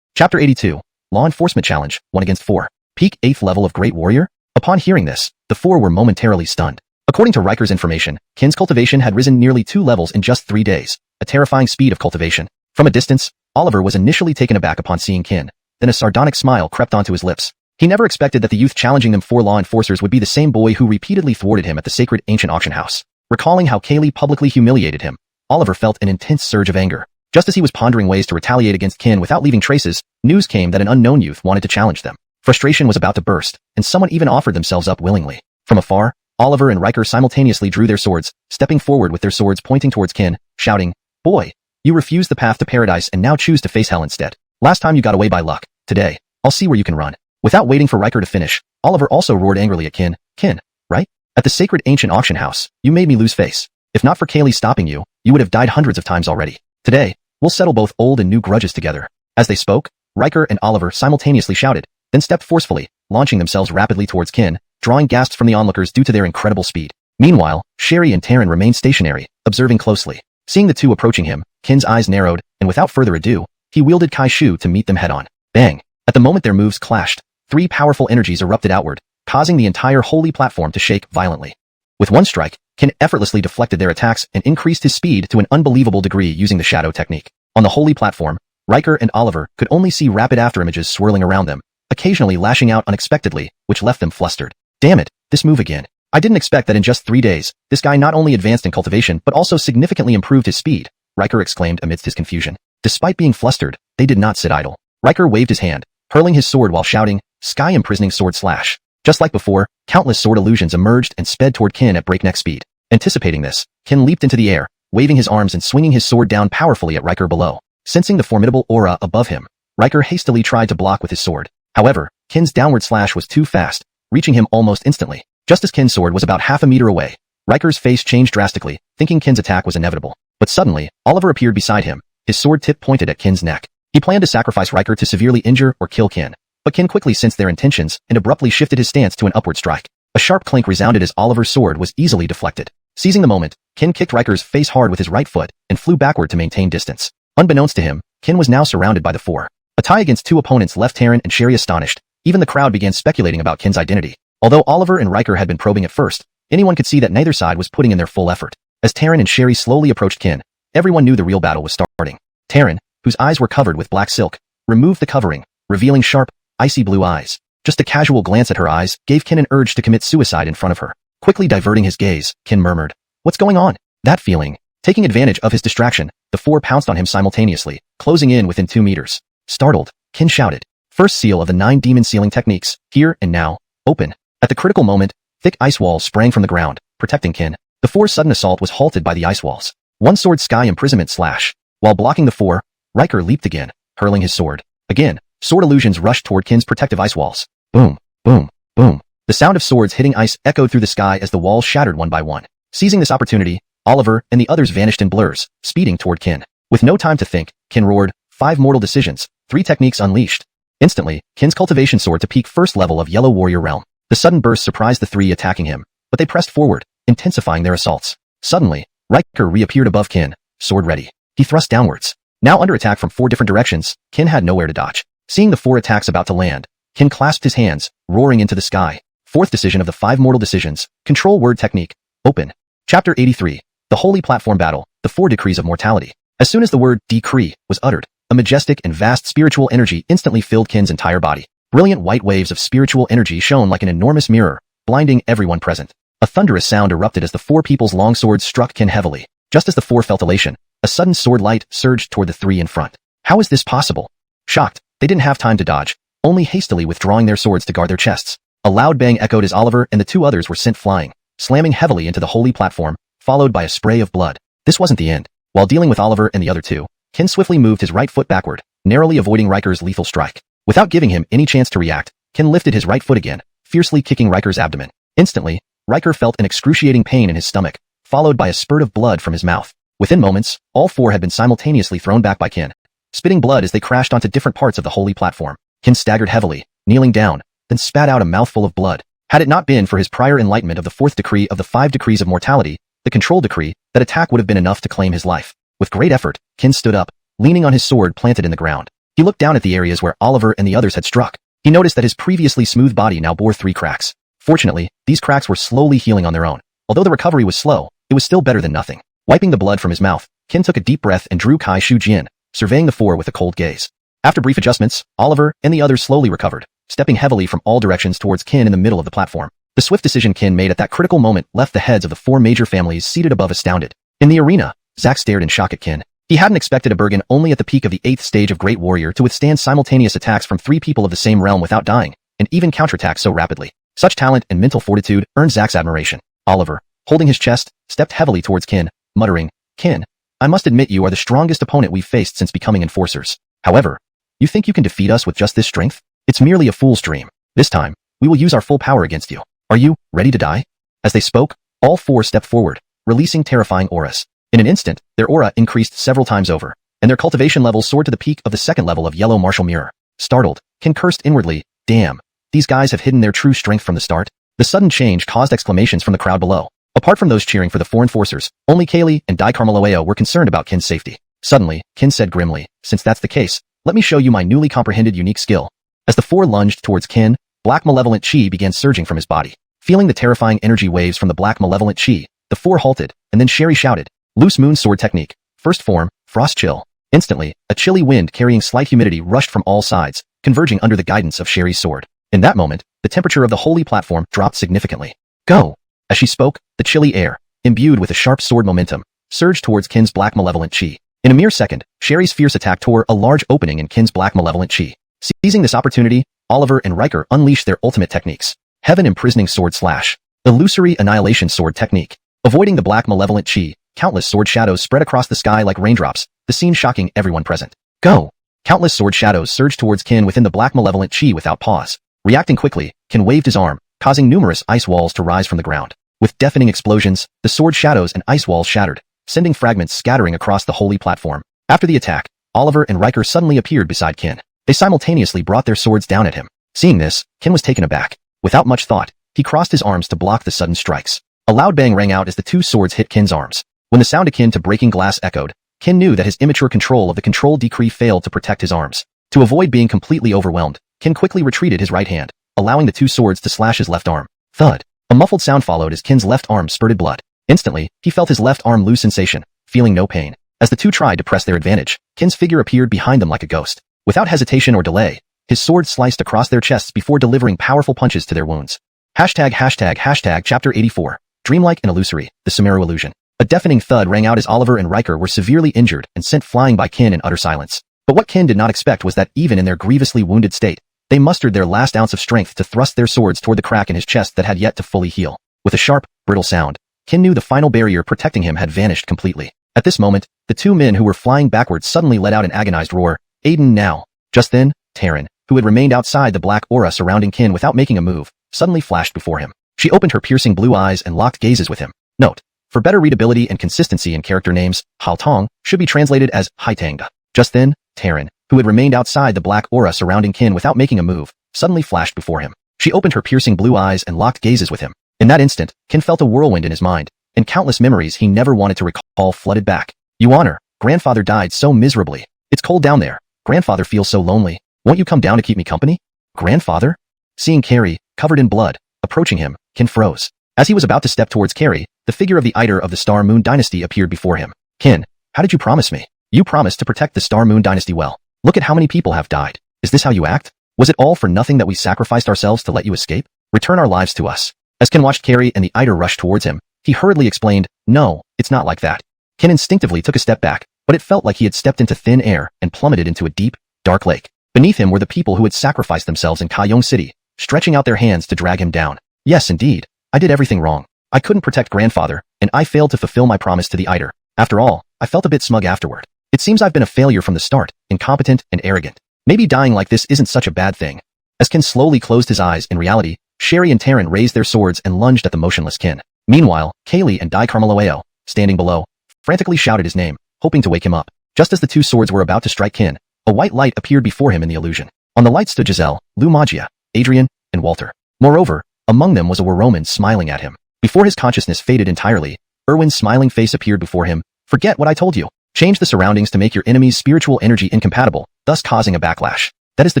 Chapter 82, Law Enforcement Challenge, 1 against 4. Peak 8th level of Great Warrior? Upon hearing this, the four were momentarily stunned. According to Riker's information, Kin's cultivation had risen nearly 2 levels in just 3 days, a terrifying speed of cultivation. From a distance, Oliver was initially taken aback upon seeing Kin, then a sardonic smile crept onto his lips. He never expected that the youth challenging them 4 law enforcers would be the same boy who repeatedly thwarted him at the sacred ancient auction house. Recalling how Kaylee publicly humiliated him, Oliver felt an intense surge of anger. Just as he was pondering ways to retaliate against Kin without leaving traces, news came that an unknown youth wanted to challenge them. Frustration was about to burst, and someone even offered themselves up willingly. From afar, Oliver and Riker simultaneously drew their swords, stepping forward with their swords pointing towards Kin, shouting, "Boy, you refused the path to paradise and now choose to face hell instead. Last time you got away by luck. Today, I'll see where you can run." Without waiting for Riker to finish, Oliver also roared angrily at Kin, "Kin, right? At the sacred ancient auction house, you made me lose face. If not for Kaylee stopping you, you would have died hundreds of times already. Today, we'll settle both old and new grudges together." As they spoke, Riker and Oliver simultaneously shouted, then stepped forcefully, launching themselves rapidly towards Kin, drawing gasps from the onlookers due to their incredible speed. Meanwhile, Sherry and Taryn remained stationary, observing closely. Seeing the two approaching him, Kin's eyes narrowed, and without further ado, he wielded Kai Shu to meet them head-on. Bang! At the moment their moves clashed, 3 powerful energies erupted outward, causing the entire holy platform to shake violently. With one strike, Kin effortlessly deflected their attacks and increased his speed to an unbelievable degree using the shadow technique. On the holy platform, Riker and Oliver could only see rapid afterimages swirling around them, occasionally lashing out unexpectedly, which left them flustered. "Damn it, this move again. I didn't expect that in just 3 days, this guy not only advanced in cultivation but also significantly improved his speed," Riker exclaimed amidst his confusion. Despite being flustered, they did not sit idle. Riker waved his hand, hurling his sword while shouting, "Sky Imprisoning Sword Slash." Just like before, countless sword illusions emerged and sped toward Kin at breakneck speed. Anticipating this, Kin leaped into the air, waving his arms and swinging his sword down powerfully at Riker below. Sensing the formidable aura above him, Riker hastily tried to block with his sword. However, Kin's downward slash was too fast, reaching him almost instantly. Just as Kin's sword was about half a meter away, Riker's face changed drastically, thinking Kin's attack was inevitable. But suddenly, Oliver appeared beside him, his sword tip pointed at Kin's neck. He planned to sacrifice Riker to severely injure or kill Kin, but Kin quickly sensed their intentions and abruptly shifted his stance to an upward strike. A sharp clink resounded as Oliver's sword was easily deflected. Seizing the moment, Kin kicked Riker's face hard with his right foot and flew backward to maintain distance. Unbeknownst to him, Kin was now surrounded by the 4. A tie against 2 opponents left Taryn and Sherry astonished. Even the crowd began speculating about Kin's identity. Although Oliver and Riker had been probing at first, anyone could see that neither side was putting in their full effort. As Taryn and Sherry slowly approached Kin, everyone knew the real battle was starting. Taryn, whose eyes were covered with black silk, removed the covering, revealing sharp, icy blue eyes. Just a casual glance at her eyes gave Kin an urge to commit suicide in front of her. Quickly diverting his gaze, Kin murmured, "What's going on?" That feeling. Taking advantage of his distraction, the 4 pounced on him simultaneously, closing in within 2 meters. Startled, Kin shouted, "First seal of the 9 demon sealing techniques, here and now, open." At the critical moment, thick ice walls sprang from the ground, protecting Kin. The 4's sudden assault was halted by the ice walls. One sword sky imprisonment slash. While blocking the 4, Riker leaped again, hurling his sword. Again, sword illusions rushed toward Kin's protective ice walls. Boom, boom, boom. The sound of swords hitting ice echoed through the sky as the walls shattered one by one. Seizing this opportunity, Oliver and the others vanished in blurs, speeding toward Kin. With no time to think, Kin roared, 5 mortal decisions, 3 techniques unleashed. Instantly, Kin's cultivation soared to peak first level of Yellow Warrior realm. The sudden burst surprised the 3 attacking him, but they pressed forward, intensifying their assaults. Suddenly, Riker reappeared above Kin, sword ready. He thrust downwards. Now under attack from 4 different directions, Kin had nowhere to dodge. Seeing the 4 attacks about to land, Kin clasped his hands, roaring into the sky. 4th decision of the 5 mortal decisions, control word technique, open. Chapter 83, the Holy Platform Battle, the 4 Decrees of Mortality. As soon as the word decree was uttered, A majestic and vast spiritual energy instantly filled Qin's entire body. Brilliant white waves of spiritual energy shone like an enormous mirror, blinding everyone present. A thunderous sound erupted as the four people's long swords struck Qin heavily. Just as the four felt elation, a sudden sword light surged toward the three in front. How is this possible? Shocked, they didn't have time to dodge, only hastily withdrawing their swords to guard their chests. A loud bang echoed as Oliver and the two others were sent flying, slamming heavily into the holy platform, followed by a spray of blood. This wasn't the end. While dealing with Oliver and the other two, Qin swiftly moved his right foot backward, narrowly avoiding Riker's lethal strike. Without giving him any chance to react, Qin lifted his right foot again, fiercely kicking Riker's abdomen. Instantly, Riker felt an excruciating pain in his stomach, followed by a spurt of blood from his mouth. Within moments, all four had been simultaneously thrown back by Qin, spitting blood as they crashed onto different parts of the holy platform. Qin staggered heavily, kneeling down, then spat out a mouthful of blood. Had it not been for his prior enlightenment of the fourth decree of the 5 decrees of mortality, the control decree, that attack would have been enough to claim his life. With great effort, Qin stood up, leaning on his sword planted in the ground. He looked down at the areas where Oliver and the others had struck. He noticed that his previously smooth body now bore 3 cracks. Fortunately, these cracks were slowly healing on their own. Although the recovery was slow, it was still better than nothing. Wiping the blood from his mouth, Qin took a deep breath and drew Kai Shu Jin, surveying the four with a cold gaze. After brief adjustments, Oliver and the others slowly recovered, stepping heavily from all directions towards Qin in the middle of the platform. The swift decision Qin made at that critical moment left the heads of the 4 major families seated above astounded. In the arena, Zack stared in shock at Qin. He hadn't expected a Bergen only at the peak of the 8th stage of Great Warrior to withstand simultaneous attacks from 3 people of the same realm without dying, and even counterattack so rapidly. Such talent and mental fortitude earned Zack's admiration. Oliver, holding his chest, stepped heavily towards Qin, muttering, "Qin, I must admit you are the strongest opponent we've faced since becoming enforcers. However, you think you can defeat us with just this strength? It's merely a fool's dream. This time, we will use our full power against you. Are you ready to die?" As they spoke, all 4 stepped forward, releasing terrifying auras. In an instant, their aura increased several times over, and their cultivation levels soared to the peak of the 2nd level of Yellow Martial Mirror. Startled, Qin cursed inwardly, "Damn, these guys have hidden their true strength from the start." The sudden change caused exclamations from the crowd below. Apart from those cheering for the 4 enforcers, only Kaylee and Dai Carmeloeo were concerned about Qin's safety. Suddenly, Qin said grimly, "Since that's the case, let me show you my newly comprehended unique skill." As the 4 lunged towards Qin, black malevolent chi began surging from his body. Feeling the terrifying energy waves from the black malevolent chi, the 4 halted, and then Sherry shouted, "Loose Moon Sword Technique, first form, Frost Chill." Instantly, a chilly wind carrying slight humidity rushed from all sides, converging under the guidance of Sherry's sword. In that moment, the temperature of the holy platform dropped significantly. "Go!" As she spoke, the chilly air, imbued with a sharp sword momentum, surged towards Qin's black malevolent chi. In a mere second, Sherry's fierce attack tore a large opening in Qin's black malevolent chi. Seizing this opportunity, Oliver and Riker unleashed their ultimate techniques. Heaven Imprisoning Sword Slash. Illusory Annihilation Sword Technique. Avoiding the black malevolent chi, countless sword shadows spread across the sky like raindrops, the scene shocking everyone present. "Go!" Countless sword shadows surged towards Qin within the black malevolent chi without pause. Reacting quickly, Qin waved his arm, causing numerous ice walls to rise from the ground. With deafening explosions, the sword shadows and ice walls shattered, sending fragments scattering across the holy platform. After the attack, Oliver and Riker suddenly appeared beside Qin. They simultaneously brought their swords down at him. Seeing this, Qin was taken aback. Without much thought, he crossed his arms to block the sudden strikes. A loud bang rang out as the 2 swords hit Qin's arms. When the sound akin to breaking glass echoed, Qin knew that his immature control of the control decree failed to protect his arms. To avoid being completely overwhelmed, Qin quickly retreated his right hand, allowing the 2 swords to slash his left arm. Thud. A muffled sound followed as Qin's left arm spurted blood. Instantly, he felt his left arm lose sensation, feeling no pain. As the 2 tried to press their advantage, Qin's figure appeared behind them like a ghost. Without hesitation or delay, his sword sliced across their chests before delivering powerful punches to their wounds. Chapter 84. Dreamlike and Illusory, the Sumeru Illusion. A deafening thud rang out as Oliver and Riker were severely injured and sent flying by Qin in utter silence. But what Qin did not expect was that even in their grievously wounded state, they mustered their last ounce of strength to thrust their swords toward the crack in his chest that had yet to fully heal. With a sharp, brittle sound, Qin knew the final barrier protecting him had vanished completely. At this moment, the 2 men who were flying backwards suddenly let out an agonized roar, "Aiden now!" Just then, Taryn, who had remained outside the black aura surrounding Qin without making a move, suddenly flashed before him. She opened her piercing blue eyes and locked gazes with him. Note: for better readability and consistency in character names, Hal Tong should be translated as Hai Tangda. Just then, Taryn, who had remained outside the black aura surrounding Qin without making a move, suddenly flashed before him. She opened her piercing blue eyes and locked gazes with him. In that instant, Qin felt a whirlwind in his mind, and countless memories he never wanted to recall flooded back. "You honor, grandfather died so miserably. It's cold down there. Grandfather feels so lonely. Won't you come down to keep me company?" "Grandfather?" Seeing Carrie, covered in blood, approaching him, Qin froze. As he was about to step towards Carrie, the figure of the Eater of the Star Moon Dynasty appeared before him. "Qin, how did you promise me?" You promised to protect the Star Moon Dynasty well. Look at how many people have died. Is this how you act? Was it all for nothing that we sacrificed ourselves to let you escape? Return our lives to us. As Qin watched Carrie and the Eider rush towards him, he hurriedly explained, no, it's not like that. Qin instinctively took a step back, but it felt like he had stepped into thin air and plummeted into a deep, dark lake. Beneath him were the people who had sacrificed themselves in Cangsheng City, stretching out their hands to drag him down. Yes, indeed. I did everything wrong. I couldn't protect grandfather, and I failed to fulfill my promise to the Eider. After all, I felt a bit smug afterward. It seems I've been a failure from the start, incompetent and arrogant. Maybe dying like this isn't such a bad thing. As Qin slowly closed his eyes, in reality, Sherry and Taryn raised their swords and lunged at the motionless Qin. Meanwhile, Kaylee and Dai Carmeloeo, standing below, frantically shouted his name, hoping to wake him up. Just as the two swords were about to strike Qin, a white light appeared before him in the illusion. On the light stood Giselle, Lou Magia, Adrian, and Walter. Moreover, among them was a Waroman smiling at him. Before his consciousness faded entirely, Erwin's smiling face appeared before him. Forget what I told you. Change the surroundings to make your enemy's spiritual energy incompatible, thus causing a backlash. That is the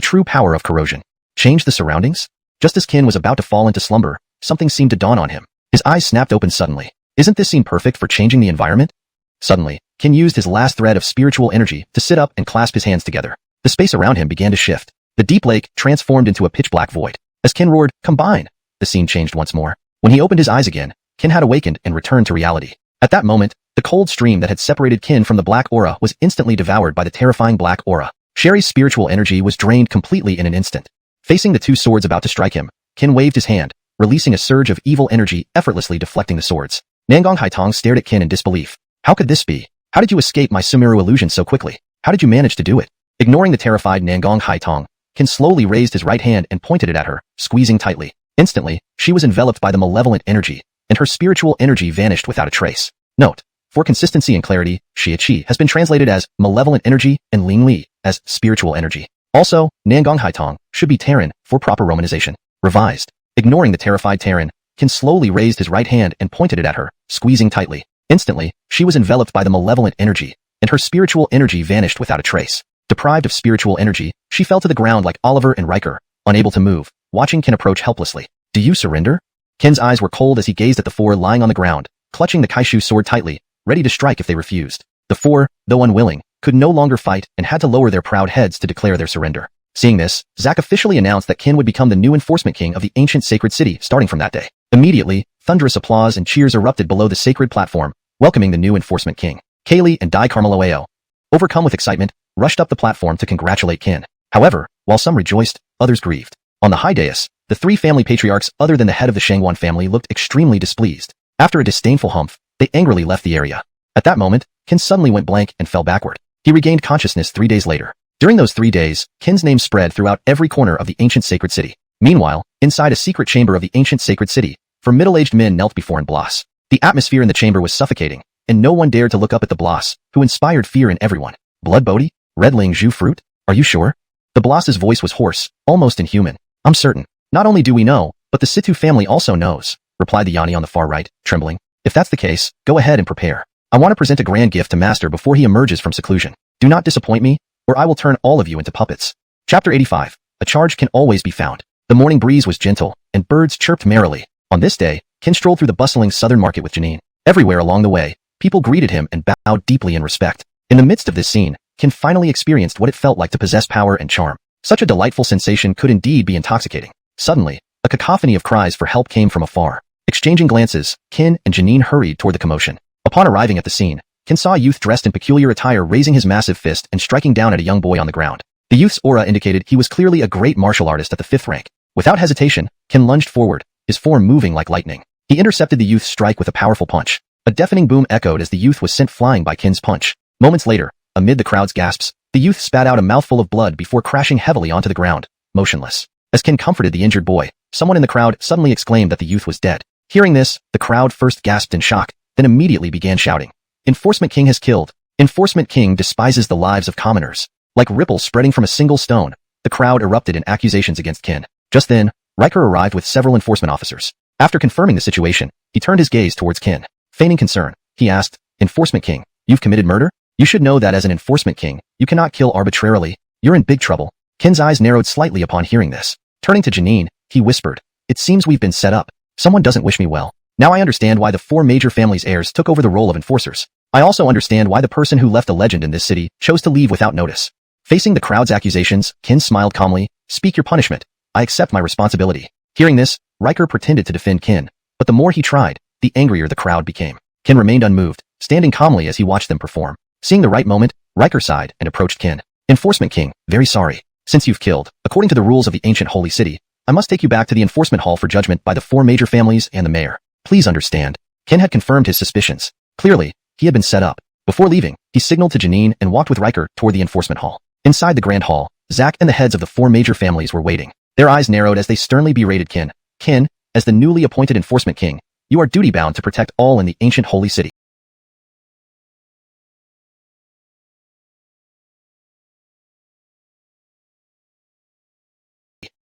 true power of corrosion. Change the surroundings? Just as Qin was about to fall into slumber, something seemed to dawn on him. His eyes snapped open suddenly. Isn't this scene perfect for changing the environment? Suddenly, Qin used his last thread of spiritual energy to sit up and clasp his hands together. The space around him began to shift. The deep lake transformed into a pitch-black void. As Qin roared, "Combine!" the scene changed once more. When he opened his eyes again, Qin had awakened and returned to reality. At that moment, the cold stream that had separated Qin from the black aura was instantly devoured by the terrifying black aura. Sherry's spiritual energy was drained completely in an instant. Facing the two swords about to strike him, Qin waved his hand, releasing a surge of evil energy effortlessly deflecting the swords. Nangong Haitong stared at Qin in disbelief. How could this be? How did you escape my Sumeru illusion so quickly? How did you manage to do it? Ignoring the terrified Nangong Haitong, Qin slowly raised his right hand and pointed it at her, squeezing tightly. Instantly, she was enveloped by the malevolent energy, and her spiritual energy vanished without a trace. Note: for consistency and clarity, Xie has been translated as malevolent energy and Ling Li as spiritual energy. Also, Nangong Haitong should be Taryn for proper romanization. Revised. Ignoring the terrified Taryn, Qin slowly raised his right hand and pointed it at her, squeezing tightly. Instantly, she was enveloped by the malevolent energy, and her spiritual energy vanished without a trace. Deprived of spiritual energy, she fell to the ground like Oliver and Riker, unable to move, watching Qin approach helplessly. Do you surrender? Qin's eyes were cold as he gazed at the four lying on the ground, clutching the Kaishu sword tightly, ready to strike if they refused. The four, though unwilling, could no longer fight and had to lower their proud heads to declare their surrender. Seeing this, Zack officially announced that Qin would become the new enforcement king of the ancient sacred city starting from that day. Immediately, thunderous applause and cheers erupted below the sacred platform, welcoming the new enforcement king. Kaylee and Dai Carmeloeo, overcome with excitement, rushed up the platform to congratulate Qin. However, while some rejoiced, others grieved. On the high dais, the three family patriarchs other than the head of the Shangwan family looked extremely displeased. After a disdainful humph, they angrily left the area. At that moment, Qin suddenly went blank and fell backward. He regained consciousness 3 days later. During those 3 days, Qin's name spread throughout every corner of the ancient sacred city. Meanwhile, inside a secret chamber of the ancient sacred city, four middle-aged men knelt before an Bloss. The atmosphere in the chamber was suffocating, and no one dared to look up at the Bloss, who inspired fear in everyone. Blood Bodhi? Red Ling Zhu fruit? Are you sure? The Bloss's voice was hoarse, almost inhuman. I'm certain. Not only do we know, but the Situ family also knows, replied the Yanni on the far right, trembling. If that's the case, go ahead and prepare. I want to present a grand gift to Master before he emerges from seclusion. Do not disappoint me, or I will turn all of you into puppets. Chapter 85. A charge can always be found. The morning breeze was gentle, and birds chirped merrily. On this day, Qin strolled through the bustling southern market with Janine. Everywhere along the way, people greeted him and bowed deeply in respect. In the midst of this scene, Qin finally experienced what it felt like to possess power and charm. Such a delightful sensation could indeed be intoxicating. Suddenly, a cacophony of cries for help came from afar. Exchanging glances, Qin and Janine hurried toward the commotion. Upon arriving at the scene, Qin saw a youth dressed in peculiar attire raising his massive fist and striking down at a young boy on the ground. The youth's aura indicated he was clearly a great martial artist at the 5th rank. Without hesitation, Qin lunged forward, his form moving like lightning. He intercepted the youth's strike with a powerful punch. A deafening boom echoed as the youth was sent flying by Qin's punch. Moments later, amid the crowd's gasps, the youth spat out a mouthful of blood before crashing heavily onto the ground, motionless. As Qin comforted the injured boy, someone in the crowd suddenly exclaimed that the youth was dead. Hearing this, the crowd first gasped in shock, then immediately began shouting. Enforcement King has killed. Enforcement King despises the lives of commoners. Like ripples spreading from a single stone, the crowd erupted in accusations against Qin. Just then, Riker arrived with several enforcement officers. After confirming the situation, he turned his gaze towards Qin. Feigning concern, he asked, Enforcement King, you've committed murder? You should know that as an Enforcement King, you cannot kill arbitrarily. You're in big trouble. Qin's eyes narrowed slightly upon hearing this. Turning to Janine, he whispered, It seems we've been set up. Someone doesn't wish me well. Now I understand why the 4 major families' heirs took over the role of enforcers. I also understand why the person who left a legend in this city chose to leave without notice. Facing the crowd's accusations, Qin smiled calmly. Speak your punishment. I accept my responsibility. Hearing this, Riker pretended to defend Qin, but the more he tried, the angrier the crowd became. Qin remained unmoved, standing calmly as he watched them perform. Seeing the right moment, Riker sighed and approached Qin. Enforcement King, very sorry. Since you've killed, according to the rules of the ancient holy city, I must take you back to the enforcement hall for judgment by the 4 major families and the mayor. Please understand. Qin had confirmed his suspicions. Clearly, he had been set up. Before leaving, he signaled to Janine and walked with Riker toward the enforcement hall. Inside the grand hall, Zack and the heads of the 4 major families were waiting. Their eyes narrowed as they sternly berated Qin. Qin, as the newly appointed enforcement king, you are duty-bound to protect all in the ancient holy city.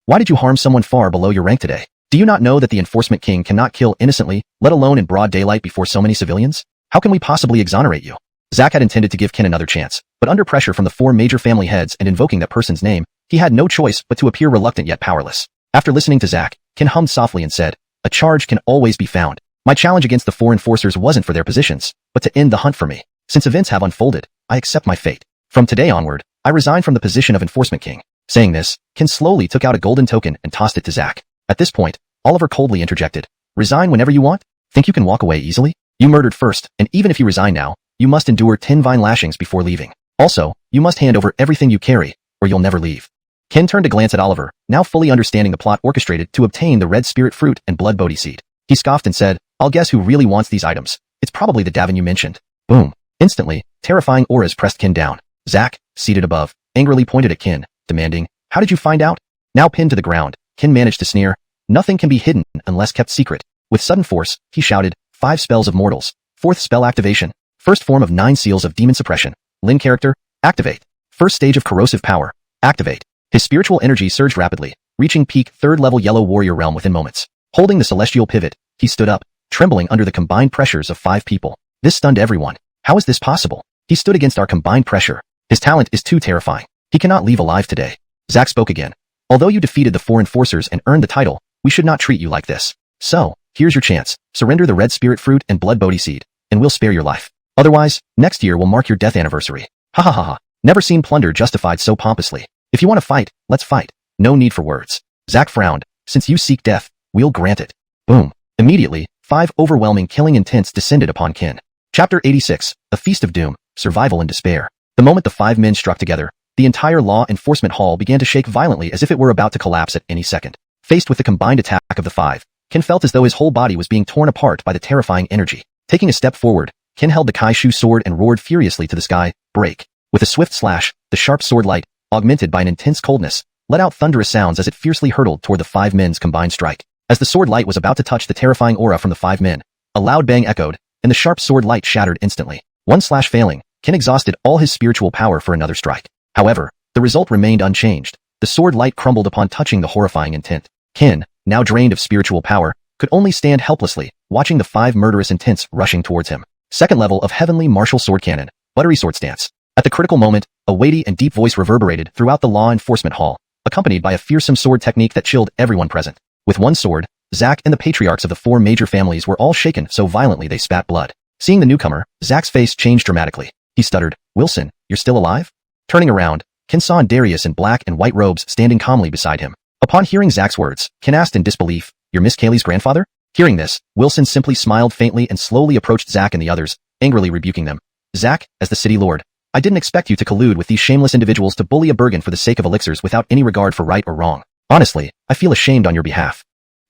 Why did you harm someone far below your rank today? Do you not know that the enforcement king cannot kill innocently, let alone in broad daylight before so many civilians? How can we possibly exonerate you? Zack had intended to give Qin another chance, but under pressure from the 4 major family heads and invoking that person's name, he had no choice but to appear reluctant yet powerless. After listening to Zack, Qin hummed softly and said, a charge can always be found. My challenge against the 4 enforcers wasn't for their positions, but to end the hunt for me. Since events have unfolded, I accept my fate. From today onward, I resign from the position of enforcement king. Saying this, Qin slowly took out a golden token and tossed it to Zack. At this point, Oliver coldly interjected, resign whenever you want? Think you can walk away easily? You murdered first, and even if you resign now, you must endure 10 vine lashings before leaving. Also, you must hand over everything you carry, or you'll never leave. Qin turned to glance at Oliver, now fully understanding the plot orchestrated to obtain the red spirit fruit and blood bodhi seed. He scoffed and said, I'll guess who really wants these items. It's probably the Davin you mentioned. Boom. Instantly, terrifying auras pressed Qin down. Zack, seated above, angrily pointed at Qin, demanding, how did you find out? Now pinned to the ground, Qin managed to sneer, nothing can be hidden unless kept secret. With sudden force, he shouted, 5 spells of mortals. 4th spell activation. First form of 9 seals of demon suppression. Lin character, activate. First stage of corrosive power, activate. His spiritual energy surged rapidly, reaching peak 3rd level yellow warrior realm within moments. Holding the celestial pivot, he stood up, trembling under the combined pressures of 5 people. This stunned everyone. How is this possible? He stood against our combined pressure. His talent is too terrifying. He cannot leave alive today. Zack spoke again. Although you defeated the 4 enforcers and earned the title, we should not treat you like this. So, here's your chance. Surrender the red spirit fruit and blood bodhi seed, and we'll spare your life. Otherwise, next year will mark your death anniversary. Ha ha ha ha. Never seen plunder justified so pompously. If you want to fight, let's fight. No need for words. Zack frowned. Since you seek death, we'll grant it. Boom. Immediately, 5 overwhelming killing intents descended upon Qin. Chapter 86, A Feast of Doom, Survival and Despair. The moment the 5 men struck together, the entire law enforcement hall began to shake violently as if it were about to collapse at any second. Faced with the combined attack of the 5, Qin felt as though his whole body was being torn apart by the terrifying energy. Taking a step forward, Qin held the Kaishu sword and roared furiously to the sky, break. With a swift slash, the sharp sword light, augmented by an intense coldness, let out thunderous sounds as it fiercely hurtled toward the 5 men's combined strike. As the sword light was about to touch the terrifying aura from the 5 men, a loud bang echoed, and the sharp sword light shattered instantly. One slash failing, Qin exhausted all his spiritual power for another strike. However, the result remained unchanged. The sword light crumbled upon touching the horrifying intent. Qin, now drained of spiritual power, could only stand helplessly, watching the 5 murderous intents rushing towards him. Second level of heavenly martial sword cannon, buttery sword stance. At the critical moment, a weighty and deep voice reverberated throughout the law enforcement hall, accompanied by a fearsome sword technique that chilled everyone present. With one sword, Zack and the patriarchs of the 4 major families were all shaken so violently they spat blood. Seeing the newcomer, Zack's face changed dramatically. He stuttered, Wilson, you're still alive? Turning around, Qin saw Darius in black and white robes standing calmly beside him. Upon hearing Zack's words, Qin asked in disbelief, you're Miss Kaylee's grandfather? Hearing this, Wilson simply smiled faintly and slowly approached Zack and the others, angrily rebuking them. Zack, as the city lord, I didn't expect you to collude with these shameless individuals to bully a Bergen for the sake of elixirs without any regard for right or wrong. Honestly, I feel ashamed on your behalf.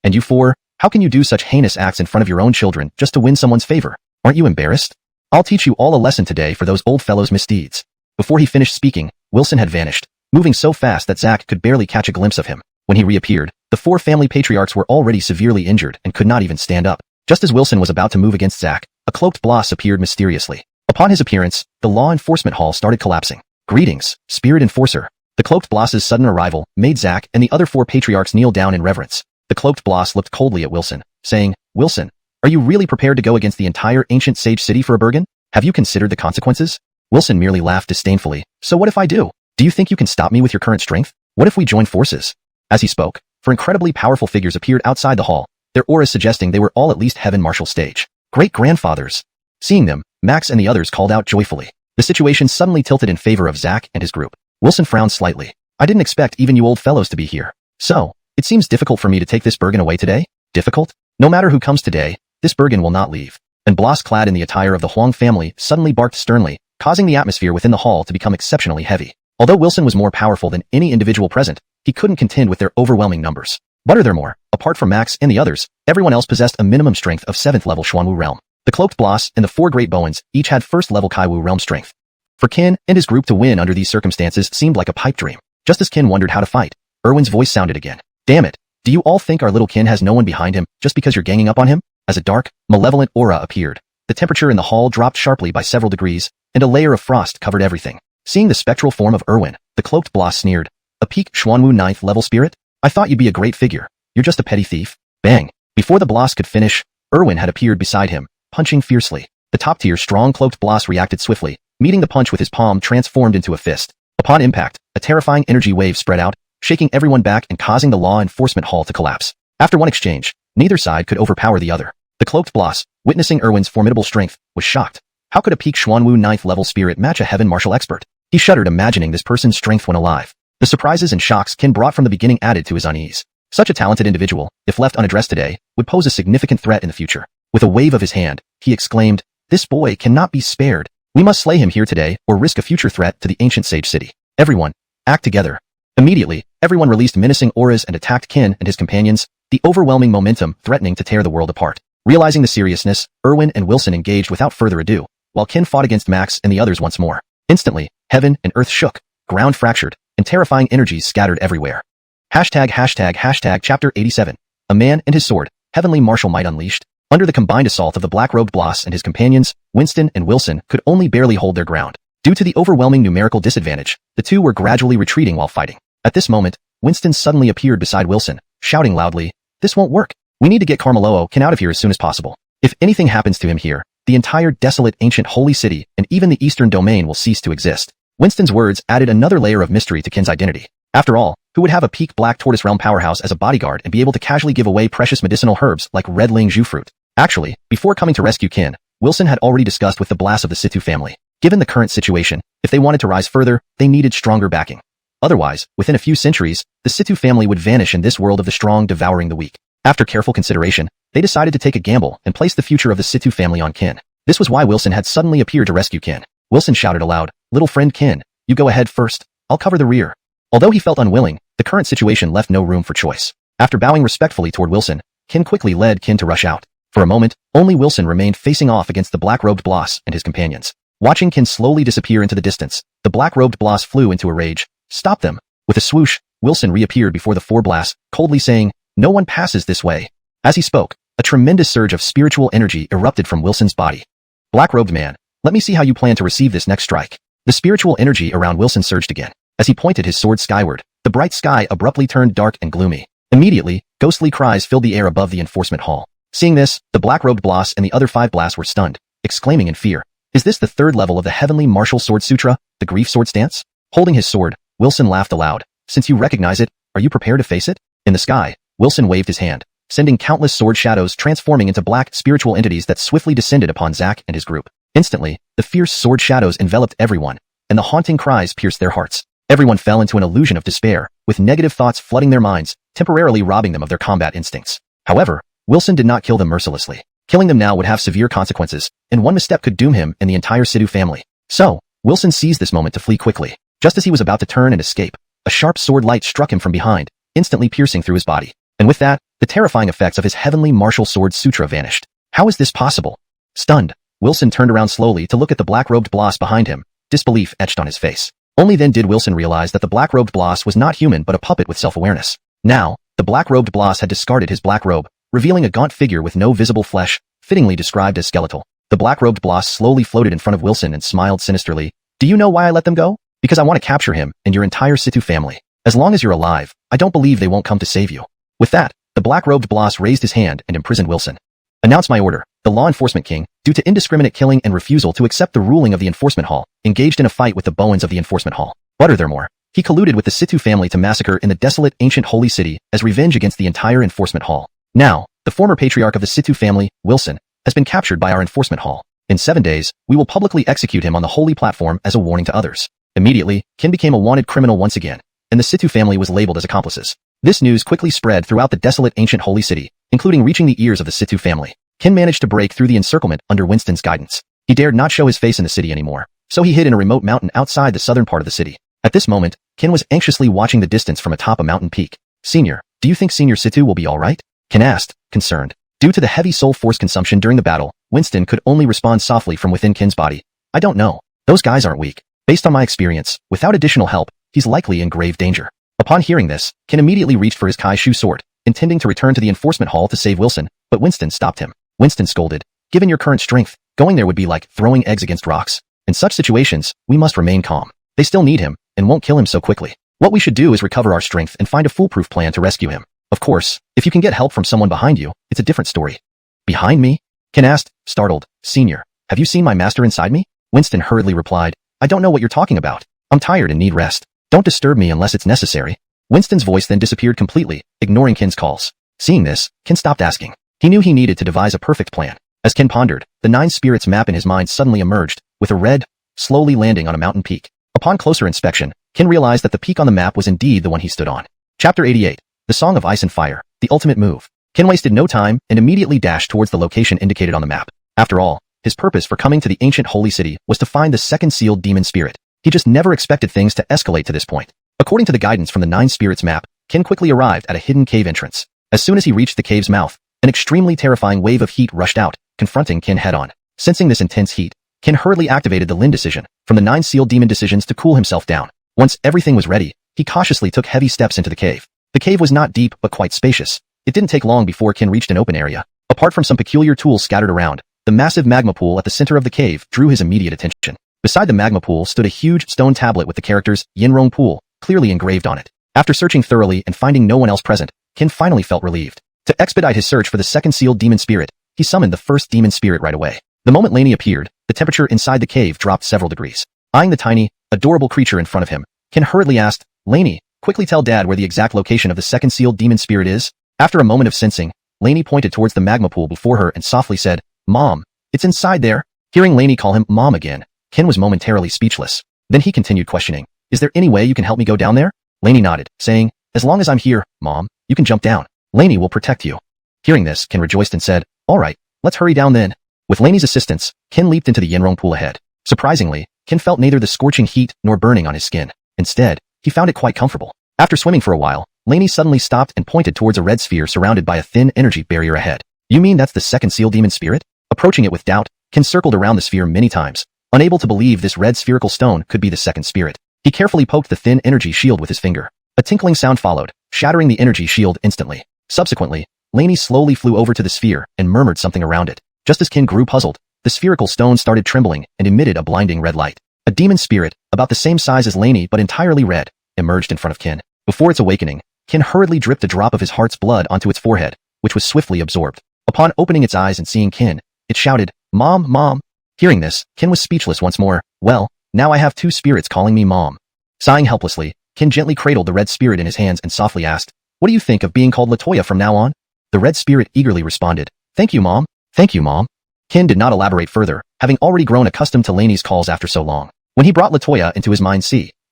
And you 4, how can you do such heinous acts in front of your own children just to win someone's favor? Aren't you embarrassed? I'll teach you all a lesson today for those old fellows' misdeeds. Before he finished speaking, Wilson had vanished, moving so fast that Zack could barely catch a glimpse of him. When he reappeared, the 4 family patriarchs were already severely injured and could not even stand up. Just as Wilson was about to move against Zack, a cloaked bloss appeared mysteriously. Upon his appearance, the law enforcement hall started collapsing. Greetings, Spirit Enforcer. The cloaked bloss's sudden arrival made Zack and the other 4 patriarchs kneel down in reverence. The cloaked bloss looked coldly at Wilson, saying, Wilson, are you really prepared to go against the entire ancient sage city for a Bergen? Have you considered the consequences? Wilson merely laughed disdainfully. So what if I do? Do you think you can stop me with your current strength? What if we join forces? As he spoke, 4 incredibly powerful figures appeared outside the hall, their auras suggesting they were all at least heaven martial stage. Great-grandfathers. Seeing them, Max and the others called out joyfully. The situation suddenly tilted in favor of Zack and his group. Wilson frowned slightly. I didn't expect even you old fellows to be here. So, it seems difficult for me to take this Bergen away today? Difficult? No matter who comes today, this Bergen will not leave. And Bloss, clad in the attire of the Huang family, suddenly barked sternly, causing the atmosphere within the hall to become exceptionally heavy. Although Wilson was more powerful than any individual present, he couldn't contend with their overwhelming numbers. Furthermore, apart from Max and the others, everyone else possessed a minimum strength of 7th level Xuanwu realm. The cloaked Bloss and the 4 great Bowens each had 1st level Kaiwu realm strength. For Qin and his group to win under these circumstances seemed like a pipe dream. Just as Qin wondered how to fight, Erwin's voice sounded again. Damn it, do you all think our little Qin has no one behind him just because you're ganging up on him? As a dark, malevolent aura appeared, the temperature in the hall dropped sharply by several degrees, and a layer of frost covered everything. Seeing the spectral form of Erwin, the cloaked Bloss sneered. A peak Xuanwu 9th level spirit? I thought you'd be a great figure. You're just a petty thief. Bang. Before the Bloss could finish, Erwin had appeared beside him, punching fiercely. The top-tier strong cloaked Bloss reacted swiftly, meeting the punch with his palm transformed into a fist. Upon impact, a terrifying energy wave spread out, shaking everyone back and causing the law enforcement hall to collapse. After one exchange, neither side could overpower the other. The cloaked Bloss, witnessing Erwin's formidable strength, was shocked. How could a peak Xuanwu 9th level spirit match a heaven martial expert? He shuddered imagining this person's strength when alive. The surprises and shocks Qin brought from the beginning added to his unease. Such a talented individual, if left unaddressed today, would pose a significant threat in the future. With a wave of his hand, he exclaimed, "This boy cannot be spared. We must slay him here today or risk a future threat to the ancient sage city. Everyone, act together." Immediately, everyone released menacing auras and attacked Qin and his companions, the overwhelming momentum threatening to tear the world apart. Realizing the seriousness, Erwin and Wilson engaged without further ado, while Qin fought against Max and the others once more. Instantly, heaven and earth shook, ground fractured, and terrifying energies scattered everywhere. Chapter 87. A Man and His Sword, Heavenly Martial Might Unleashed. Under the combined assault of the black-robed Bloss and his companions, Winston and Wilson could only barely hold their ground. Due to the overwhelming numerical disadvantage, the two were gradually retreating while fighting. At this moment, Winston suddenly appeared beside Wilson, shouting loudly, "This won't work. We need to get Carmelo Qin out of here as soon as possible. If anything happens to him here, the entire desolate ancient holy city and even the eastern domain will cease to exist." Winston's words added another layer of mystery to Qin's identity. After all, who would have a peak black tortoise realm powerhouse as a bodyguard and be able to casually give away precious medicinal herbs like red ling zhu fruit? Actually, before coming to rescue Qin, Wilson had already discussed with the Bloss of the Situ family. Given the current situation, if they wanted to rise further, they needed stronger backing. Otherwise, within a few centuries, the Situ family would vanish in this world of the strong devouring the weak. After careful consideration, they decided to take a gamble and place the future of the Situ family on Qin. This was why Wilson had suddenly appeared to rescue Qin. Wilson shouted aloud, "Little friend Qin, you go ahead first. I'll cover the rear." Although he felt unwilling, the current situation left no room for choice. After bowing respectfully toward Wilson, Qin quickly led Qin to rush out. For a moment, only Wilson remained facing off against the black-robed Bloss and his companions. Watching Qin slowly disappear into the distance, the black-robed Bloss flew into a rage. "Stop them!" With a swoosh, Wilson reappeared before the 4 Blasts, coldly saying, "No one passes this way." As he spoke, a tremendous surge of spiritual energy erupted from Wilson's body. "Black-robed man, let me see how you plan to receive this next strike." The spiritual energy around Wilson surged again. As he pointed his sword skyward, the bright sky abruptly turned dark and gloomy. Immediately, ghostly cries filled the air above the enforcement hall. Seeing this, the black-robed Bloss and the other 5 Blasts were stunned, exclaiming in fear, "Is this the 3rd level of the Heavenly Martial Sword Sutra, the Grief Sword Stance?" Holding his sword, Wilson laughed aloud. "Since you recognize it, are you prepared to face it?" In the sky, Wilson waved his hand, sending countless sword shadows transforming into black spiritual entities that swiftly descended upon Zack and his group. Instantly, the fierce sword shadows enveloped everyone, and the haunting cries pierced their hearts. Everyone fell into an illusion of despair, with negative thoughts flooding their minds, temporarily robbing them of their combat instincts. However, Wilson did not kill them mercilessly. Killing them now would have severe consequences, and one misstep could doom him and the entire Situ family. So, Wilson seized this moment to flee quickly. Just as he was about to turn and escape, a sharp sword light struck him from behind, instantly piercing through his body. And with that, the terrifying effects of his Heavenly Martial Sword Sutra vanished. How is this possible? Stunned, Wilson turned around slowly to look at the black-robed Bloss behind him, disbelief etched on his face. Only then did Wilson realize that the black-robed Bloss was not human but a puppet with self-awareness. Now, the black-robed Bloss had discarded his black robe, revealing a gaunt figure with no visible flesh, fittingly described as skeletal. The black-robed Bloss slowly floated in front of Wilson and smiled sinisterly. "Do you know why I let them go? Because I want to capture him and your entire Situ family. As long as you're alive, I don't believe they won't come to save you." With that, the black-robed Bloss raised his hand and imprisoned Wilson. "Announce my order." The law enforcement king, due to indiscriminate killing and refusal to accept the ruling of the enforcement hall, engaged in a fight with the Bowens of the enforcement hall. Furthermore, he colluded with the Situ family to massacre in the desolate ancient holy city as revenge against the entire enforcement hall. Now, the former patriarch of the Situ family, Wilson, has been captured by our enforcement hall. In 7 days, we will publicly execute him on the holy platform as a warning to others. Immediately, Qin became a wanted criminal once again, and the Situ family was labeled as accomplices. This news quickly spread throughout the desolate ancient holy city, including reaching the ears of the Situ family. Qin managed to break through the encirclement under Winston's guidance. He dared not show his face in the city anymore, so he hid in a remote mountain outside the southern part of the city. At this moment, Qin was anxiously watching the distance from atop a mountain peak. Senior, do you think Senior Situ will be alright? Qin asked, concerned. Due to the heavy soul force consumption during the battle, Winston could only respond softly from within Qin's body. I don't know. Those guys aren't weak. Based on my experience, without additional help, he's likely in grave danger. Upon hearing this, Qin immediately reached for his Kaishu sword, intending to return to the enforcement hall to save Wilson, but Winston stopped him. Winston scolded, given your current strength, going there would be like throwing eggs against rocks. In such situations, we must remain calm. They still need him, and won't kill him so quickly. What we should do is recover our strength and find a foolproof plan to rescue him. Of course, if you can get help from someone behind you, it's a different story. Behind me? Qin asked, startled. Senior, have you seen my master inside me? Winston hurriedly replied, I don't know what you're talking about. I'm tired and need rest. Don't disturb me unless it's necessary. Winston's voice then disappeared completely, ignoring Qin's calls. Seeing this, Qin stopped asking. He knew he needed to devise a perfect plan. As Qin pondered, the 9 spirits map in his mind suddenly emerged, with a red, slowly landing on a mountain peak. Upon closer inspection, Qin realized that the peak on the map was indeed the one he stood on. Chapter 88. The Song of Ice and Fire, the ultimate move. Qin wasted no time and immediately dashed towards the location indicated on the map. After all, his purpose for coming to the ancient holy city was to find the second sealed demon spirit. He just never expected things to escalate to this point. According to the guidance from the 9 spirits map, Qin quickly arrived at a hidden cave entrance. As soon as he reached the cave's mouth, an extremely terrifying wave of heat rushed out, confronting Qin head-on. Sensing this intense heat, Qin hurriedly activated the Lin decision from the 9 sealed demon decisions to cool himself down. Once everything was ready, he cautiously took heavy steps into the cave. The cave was not deep but quite spacious. It didn't take long before Qin reached an open area. Apart from some peculiar tools scattered around, the massive magma pool at the center of the cave drew his immediate attention. Beside the magma pool stood a huge stone tablet with the characters Yinrong Pool clearly engraved on it. After searching thoroughly and finding no one else present, Qin finally felt relieved. To expedite his search for the second sealed demon spirit, he summoned the first demon spirit right away. The moment Laney appeared, the temperature inside the cave dropped several degrees. Eyeing the tiny, adorable creature in front of him, Qin hurriedly asked, Laney, quickly tell Dad where the exact location of the second sealed demon spirit is. After a moment of sensing, Laney pointed towards the magma pool before her and softly said, Mom, it's inside there. Hearing Laney call him Mom again, Qin was momentarily speechless. Then he continued questioning, is there any way you can help me go down there? Laney nodded, saying, as long as I'm here, Mom, you can jump down. Laney will protect you. Hearing this, Qin rejoiced and said, all right, let's hurry down then. With Laney's assistance, Qin leaped into the Yinrong pool ahead. Surprisingly, Qin felt neither the scorching heat nor burning on his skin. Instead, he found it quite comfortable. After swimming for a while, Laney suddenly stopped and pointed towards a red sphere surrounded by a thin energy barrier ahead. You mean that's the second sealed demon spirit? Approaching it with doubt, Qin circled around the sphere many times, unable to believe this red spherical stone could be the second spirit. He carefully poked the thin energy shield with his finger. A tinkling sound followed, shattering the energy shield instantly. Subsequently, Laney slowly flew over to the sphere and murmured something around it. Just as Qin grew puzzled, the spherical stone started trembling and emitted a blinding red light. A demon spirit, about the same size as Laney but entirely red, emerged in front of Qin. Before its awakening, Qin hurriedly dripped a drop of his heart's blood onto its forehead, which was swiftly absorbed. Upon opening its eyes and seeing Qin, it shouted, Mom, Mom. Hearing this, Qin was speechless once more. Well, now I have 2 spirits calling me Mom. Sighing helplessly, Qin gently cradled the red spirit in his hands and softly asked, what do you think of being called Latoya from now on? The red spirit eagerly responded, thank you, Mom. Thank you, Mom. Qin did not elaborate further, having already grown accustomed to Laney's calls after so long. When he brought Latoya into his mind,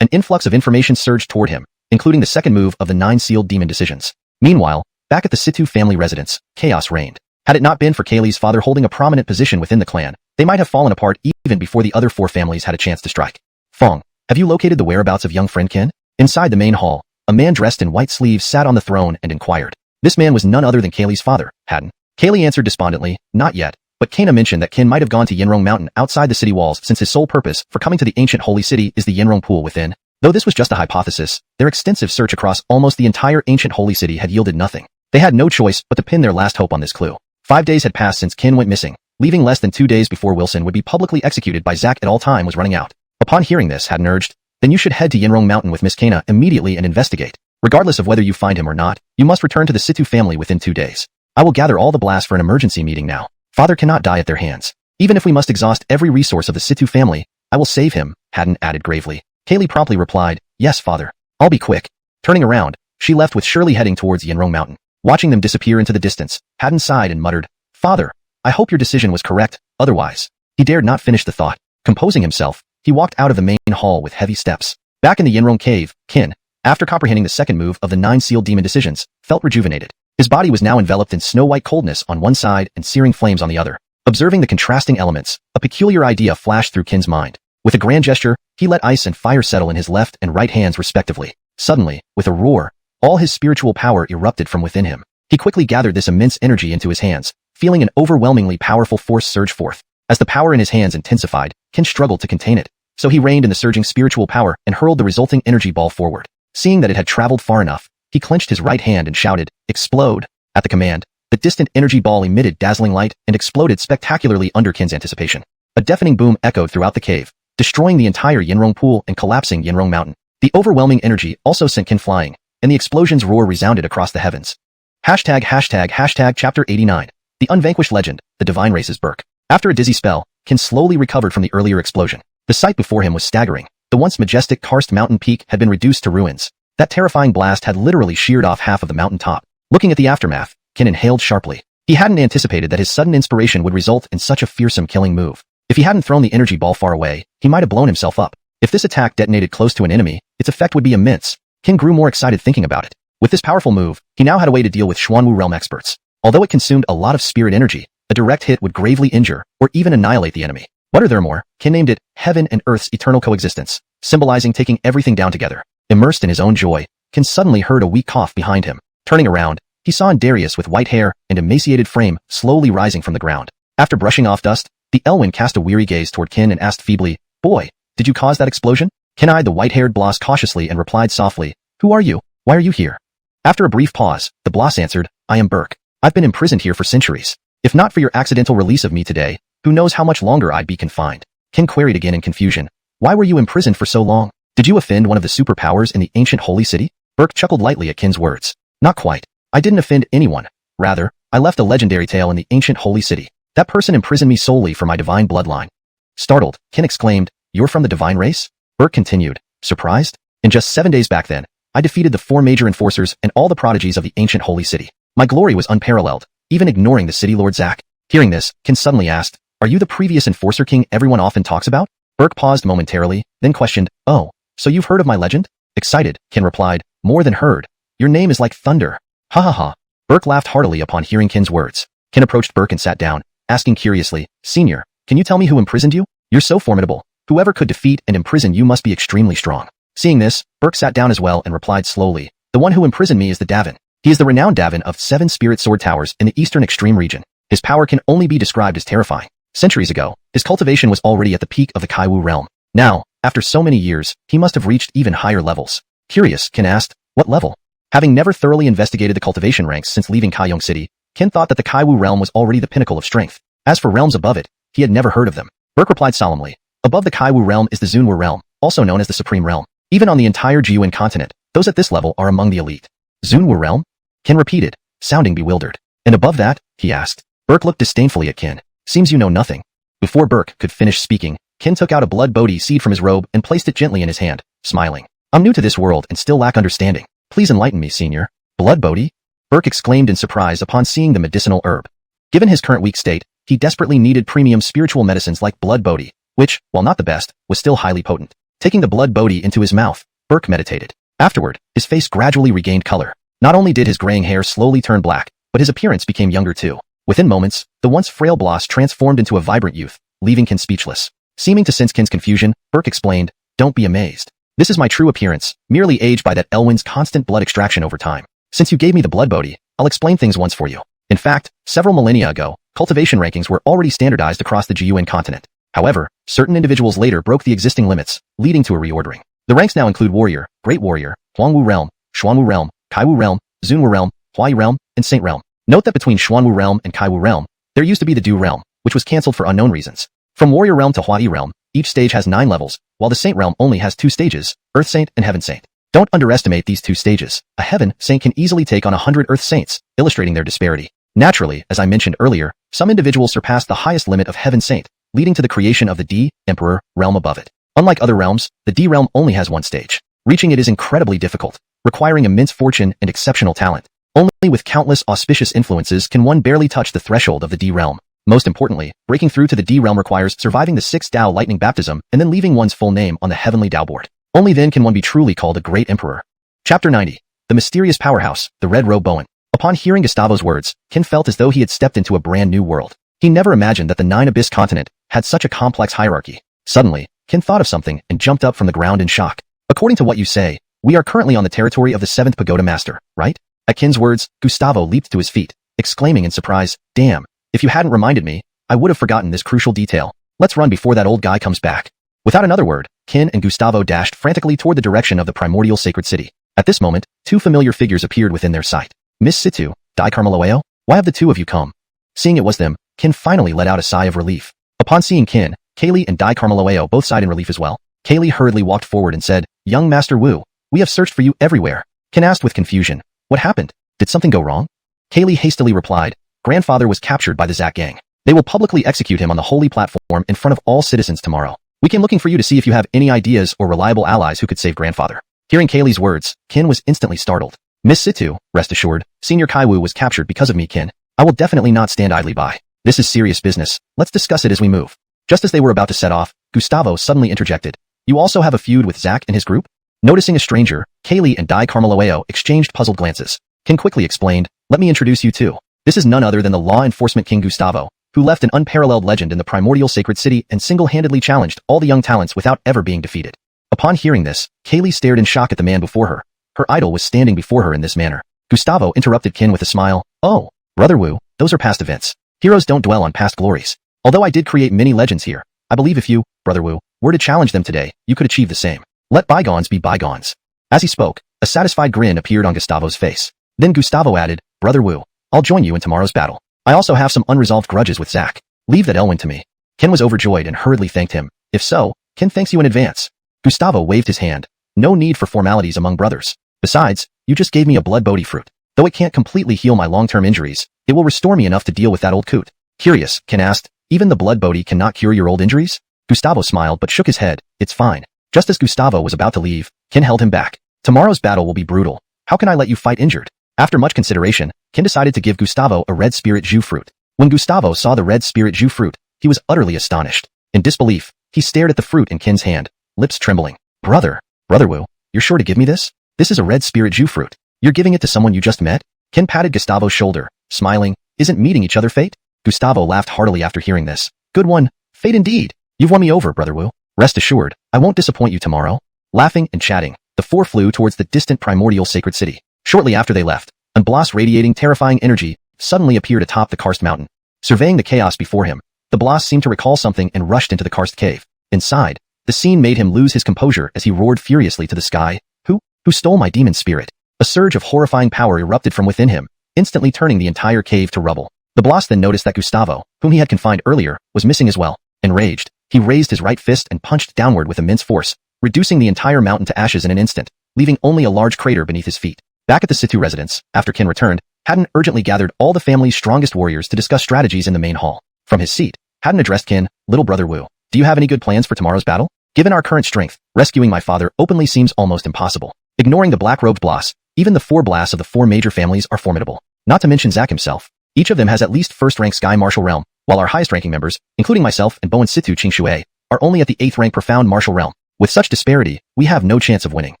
an influx of information surged toward him, including the second move of the 9 sealed demon decisions. Meanwhile, back at the Situ family residence, chaos reigned. Had it not been for Kaylee's father holding a prominent position within the clan, they might have fallen apart even before the other 4 families had a chance to strike. Fong, have you located the whereabouts of young friend Qin? Inside the main hall, a man dressed in white sleeves sat on the throne and inquired. This man was none other than Kaylee's father, Hadden. Kaylee answered despondently, not yet, but Kana mentioned that Qin might have gone to Yinrong Mountain outside the city walls since his sole purpose for coming to the ancient holy city is the Yinrong pool within. Though this was just a hypothesis, their extensive search across almost the entire ancient holy city had yielded nothing. They had no choice but to pin their last hope on this clue. 5 days had passed since Qin went missing, leaving less than 2 days before Wilson would be publicly executed by Zack at all time was running out. Upon hearing this, Hadden urged, then you should head to Yinrong Mountain with Miss Kana immediately and investigate. Regardless of whether you find him or not, you must return to the Situ family within 2 days. I will gather all the blasts for an emergency meeting now. Father cannot die at their hands. Even if we must exhaust every resource of the Situ family, I will save him, Hadden added gravely. Kaylee promptly replied, yes, father. I'll be quick. Turning around, she left with Shirley heading towards Yinrong Mountain. Watching them disappear into the distance, Hadden sighed and muttered, Father, I hope your decision was correct, otherwise. He dared not finish the thought. Composing himself, he walked out of the main hall with heavy steps. Back in the Yinrong cave, Qin, after comprehending the second move of the 9 sealed demon decisions, felt rejuvenated. His body was now enveloped in snow-white coldness on one side and searing flames on the other. Observing the contrasting elements, a peculiar idea flashed through Qin's mind. With a grand gesture, he let ice and fire settle in his left and right hands respectively. Suddenly, with a roar, all his spiritual power erupted from within him. He quickly gathered this immense energy into his hands, feeling an overwhelmingly powerful force surge forth. As the power in his hands intensified, Qin struggled to contain it. So he reined in the surging spiritual power and hurled the resulting energy ball forward. Seeing that it had traveled far enough, he clenched his right hand and shouted, "Explode!" At the command, the distant energy ball emitted dazzling light and exploded spectacularly under Qin's anticipation. A deafening boom echoed throughout the cave, destroying the entire Yinrong pool and collapsing Yinrong mountain. The overwhelming energy also sent Qin flying, and the explosion's roar resounded across the heavens. ##### Chapter 89. The Unvanquished Legend, the Divine Race's Berk. After a dizzy spell, Qin slowly recovered from the earlier explosion. The sight before him was staggering. The once majestic karst mountain peak had been reduced to ruins. That terrifying blast had literally sheared off half of the mountain top. Looking at the aftermath, Qin inhaled sharply. He hadn't anticipated that his sudden inspiration would result in such a fearsome killing move. If he hadn't thrown the energy ball far away, he might have blown himself up. If this attack detonated close to an enemy, its effect would be immense. Qin grew more excited thinking about it. With this powerful move, he now had a way to deal with Xuanwu realm experts. Although it consumed a lot of spirit energy, a direct hit would gravely injure or even annihilate the enemy. Furthermore, Qin named it Heaven and Earth's Eternal Coexistence, symbolizing taking everything down together. Immersed in his own joy, Qin suddenly heard a weak cough behind him. Turning around, he saw Darius with white hair and emaciated frame slowly rising from the ground. After brushing off dust, the Elwyn cast a weary gaze toward Qin and asked feebly, "Boy, did you cause that explosion?" Qin eyed the white-haired Bloss cautiously and replied softly, "Who are you? Why are you here?" After a brief pause, the Bloss answered, "I am Berk. I've been imprisoned here for centuries. If not for your accidental release of me today, who knows how much longer I'd be confined." Qin queried again in confusion, "Why were you imprisoned for so long? Did you offend one of the superpowers in the ancient holy city?" Berk chuckled lightly at Qin's words. "Not quite. I didn't offend anyone. Rather, I left a legendary tale in the ancient holy city. That person imprisoned me solely for my divine bloodline." Startled, Qin exclaimed, "You're from the divine race?" Berk continued, surprised. "In just 7 days back then, I defeated the 4 major enforcers and all the prodigies of the ancient holy city. My glory was unparalleled, even ignoring the city lord Zack." Hearing this, Qin suddenly asked, "Are you the previous enforcer king everyone often talks about?" Berk paused momentarily, then questioned, "Oh, so you've heard of my legend?" Excited, Qin replied, "More than heard. Your name is like thunder." "Ha ha ha." Berk laughed heartily upon hearing Qin's words. Qin approached Berk and sat down, asking curiously, "Senior, can you tell me who imprisoned you? You're so formidable. Whoever could defeat and imprison you must be extremely strong." Seeing this, Berk sat down as well and replied slowly, "The one who imprisoned me is the Davin. He is the renowned Davin of 7 spirit sword towers in the eastern extreme region. His power can only be described as terrifying. Centuries ago, his cultivation was already at the peak of the Kaiwu realm. Now, after so many years, he must have reached even higher levels." Curious, Qin asked, "What level?" Having never thoroughly investigated the cultivation ranks since leaving Kaiyong City, Qin thought that the Kaiwu realm was already the pinnacle of strength. As for realms above it, he had never heard of them. Berk replied solemnly, "Above the Kaiwu realm is the Zunwu realm, also known as the Supreme Realm. Even on the entire Jiyuan continent, those at this level are among the elite." "Zunwu realm?" Qin repeated, sounding bewildered. "And above that?" he asked. Berk looked disdainfully at Qin. "Seems you know nothing." Before Berk could finish speaking, Qin took out a blood bodhi seed from his robe and placed it gently in his hand, smiling. "I'm new to this world and still lack understanding. Please enlighten me, senior." "Blood bodhi?" Berk exclaimed in surprise upon seeing the medicinal herb. Given his current weak state, he desperately needed premium spiritual medicines like blood bodhi, which, while not the best, was still highly potent. Taking the blood bodhi into his mouth, Berk meditated. Afterward, his face gradually regained color. Not only did his graying hair slowly turn black, but his appearance became younger too. Within moments, the once frail Bloss transformed into a vibrant youth, leaving Qin speechless. Seeming to sense Qin's confusion, Berk explained, "Don't be amazed. This is my true appearance, merely aged by that Elwyn's constant blood extraction over time. Since you gave me the blood bodhi, I'll explain things once for you. In fact, several millennia ago, cultivation rankings were already standardized across the Jiyuan continent. However, certain individuals later broke the existing limits, leading to a reordering. The ranks now include Warrior, Great Warrior, Huangwu Realm, Xuanwu Realm, Kaiwu Realm, Zunwu Realm, Huai Realm, and Saint Realm. Note that between Xuanwu Realm and Kaiwu Realm, there used to be the Du Realm, which was cancelled for unknown reasons. From Warrior Realm to Huai Realm, each stage has 9 levels, while the Saint Realm only has 2 stages, Earth Saint and Heaven Saint. Don't underestimate these 2 stages. A Heaven Saint can easily take on 100 Earth Saints, illustrating their disparity. Naturally, as I mentioned earlier, some individuals surpass the highest limit of Heaven Saint, leading to the creation of the D, Emperor, realm above it. Unlike other realms, the D realm only has 1 stage. Reaching it is incredibly difficult, requiring immense fortune and exceptional talent. Only with countless auspicious influences can one barely touch the threshold of the D realm. Most importantly, breaking through to the D realm requires surviving the 6th Dao lightning baptism and then leaving one's full name on the heavenly Dao board. Only then can one be truly called a great emperor. Chapter 90. The mysterious powerhouse, the Red Robe Bowen. Upon hearing Gustavo's words, Kin felt as though he had stepped into a brand new world. He never imagined that the Nine Abyss continent had such a complex hierarchy. Suddenly, Kin thought of something and jumped up from the ground in shock. According to what you say, we are currently on the territory of the 7th Pagoda Master, right? At Kin's words, Gustavo leaped to his feet, exclaiming in surprise, "Damn, if you hadn't reminded me, I would have forgotten this crucial detail. Let's run before that old guy comes back." Without another word, Kin and Gustavo dashed frantically toward the direction of the primordial sacred city. At this moment, two familiar figures appeared within their sight. Miss Situ, Dai Carmeloeo, why have the two of you come? Seeing it was them, Kin finally let out a sigh of relief. Upon seeing Kin, Kaylee and Dai Carmeloeo both sighed in relief as well. Kaylee hurriedly walked forward and said, "Young Master Wu, we have searched for you everywhere." Kin asked with confusion, "What happened? Did something go wrong?" Kaylee hastily replied, "Grandfather was captured by the Zack gang. They will publicly execute him on the holy platform in front of all citizens tomorrow. We came looking for you to see if you have any ideas or reliable allies who could save Grandfather." Hearing Kaylee's words, Kin was instantly startled. "Miss Situ, rest assured, Senior Kaiwu was captured because of me, Kin. I will definitely not stand idly by. This is serious business. Let's discuss it as we move." Just as they were about to set off, Gustavo suddenly interjected, "You also have a feud with Zack and his group?" Noticing a stranger, Kaylee and Dai Carmeloeo exchanged puzzled glances. Kin quickly explained, "Let me introduce you to. This is none other than the law enforcement king Gustavo, who left an unparalleled legend in the primordial sacred city and single-handedly challenged all the young talents without ever being defeated." Upon hearing this, Kaylee stared in shock at the man before her. Her idol was standing before her in this manner. Gustavo interrupted Kin with a smile. "Oh, Brother Wu, those are past events. Heroes don't dwell on past glories. Although I did create many legends here, I believe if you, Brother Wu, were to challenge them today, you could achieve the same. Let bygones be bygones." As he spoke, a satisfied grin appeared on Gustavo's face. Then Gustavo added, "Brother Wu, I'll join you in tomorrow's battle. I also have some unresolved grudges with Zack. Leave that Elwyn to me." Kin was overjoyed and hurriedly thanked him. "If so, Kin thanks you in advance." Gustavo waved his hand. "No need for formalities among brothers. Besides, you just gave me a blood bodhi fruit. Though it can't completely heal my long-term injuries, it will restore me enough to deal with that old coot." Curious, Kin asked, "Even the blood bodhi cannot cure your old injuries?" Gustavo smiled but shook his head. "It's fine." Just as Gustavo was about to leave, Kin held him back. "Tomorrow's battle will be brutal. How can I let you fight injured?" After much consideration, Kin decided to give Gustavo a red spirit Zhu fruit. When Gustavo saw the red spirit Zhu fruit, he was utterly astonished. In disbelief, he stared at the fruit in Kin's hand, lips trembling. Brother Wu, you're sure to give me this? This is a red spirit Zhu fruit. You're giving it to someone you just met?" Kin patted Gustavo's shoulder, smiling. "Isn't meeting each other fate?" Gustavo laughed heartily after hearing this. "Good one. Fate indeed. You've won me over, Brother Wu. Rest assured, I won't disappoint you tomorrow." Laughing and chatting, the four flew towards the distant primordial sacred city. Shortly after they left, a blast radiating terrifying energy suddenly appeared atop the karst mountain. Surveying the chaos before him, the blast seemed to recall something and rushed into the karst cave. Inside, the scene made him lose his composure as he roared furiously to the sky. Who stole my demon spirit?" A surge of horrifying power erupted from within him, instantly turning the entire cave to rubble. The blast then noticed that Gustavo, whom he had confined earlier, was missing as well. Enraged, he raised his right fist and punched downward with immense force, reducing the entire mountain to ashes in an instant, leaving only a large crater beneath his feet. Back at the Situ residence, after Kin returned, Haddon urgently gathered all the family's strongest warriors to discuss strategies in the main hall. From his seat, Haddon addressed Kin, "Little Brother Wu, do you have any good plans for tomorrow's battle? Given our current strength, rescuing my father openly seems almost impossible. Ignoring the black-robed Blasts, even the four Blasts of the four major families are formidable. Not to mention Zack himself. Each of them has at least first-rank Sky Martial Realm, while our highest-ranking members, including myself and Bowen Situ Qingshui, are only at the 8th-rank Profound Martial Realm. With such disparity, we have no chance of winning."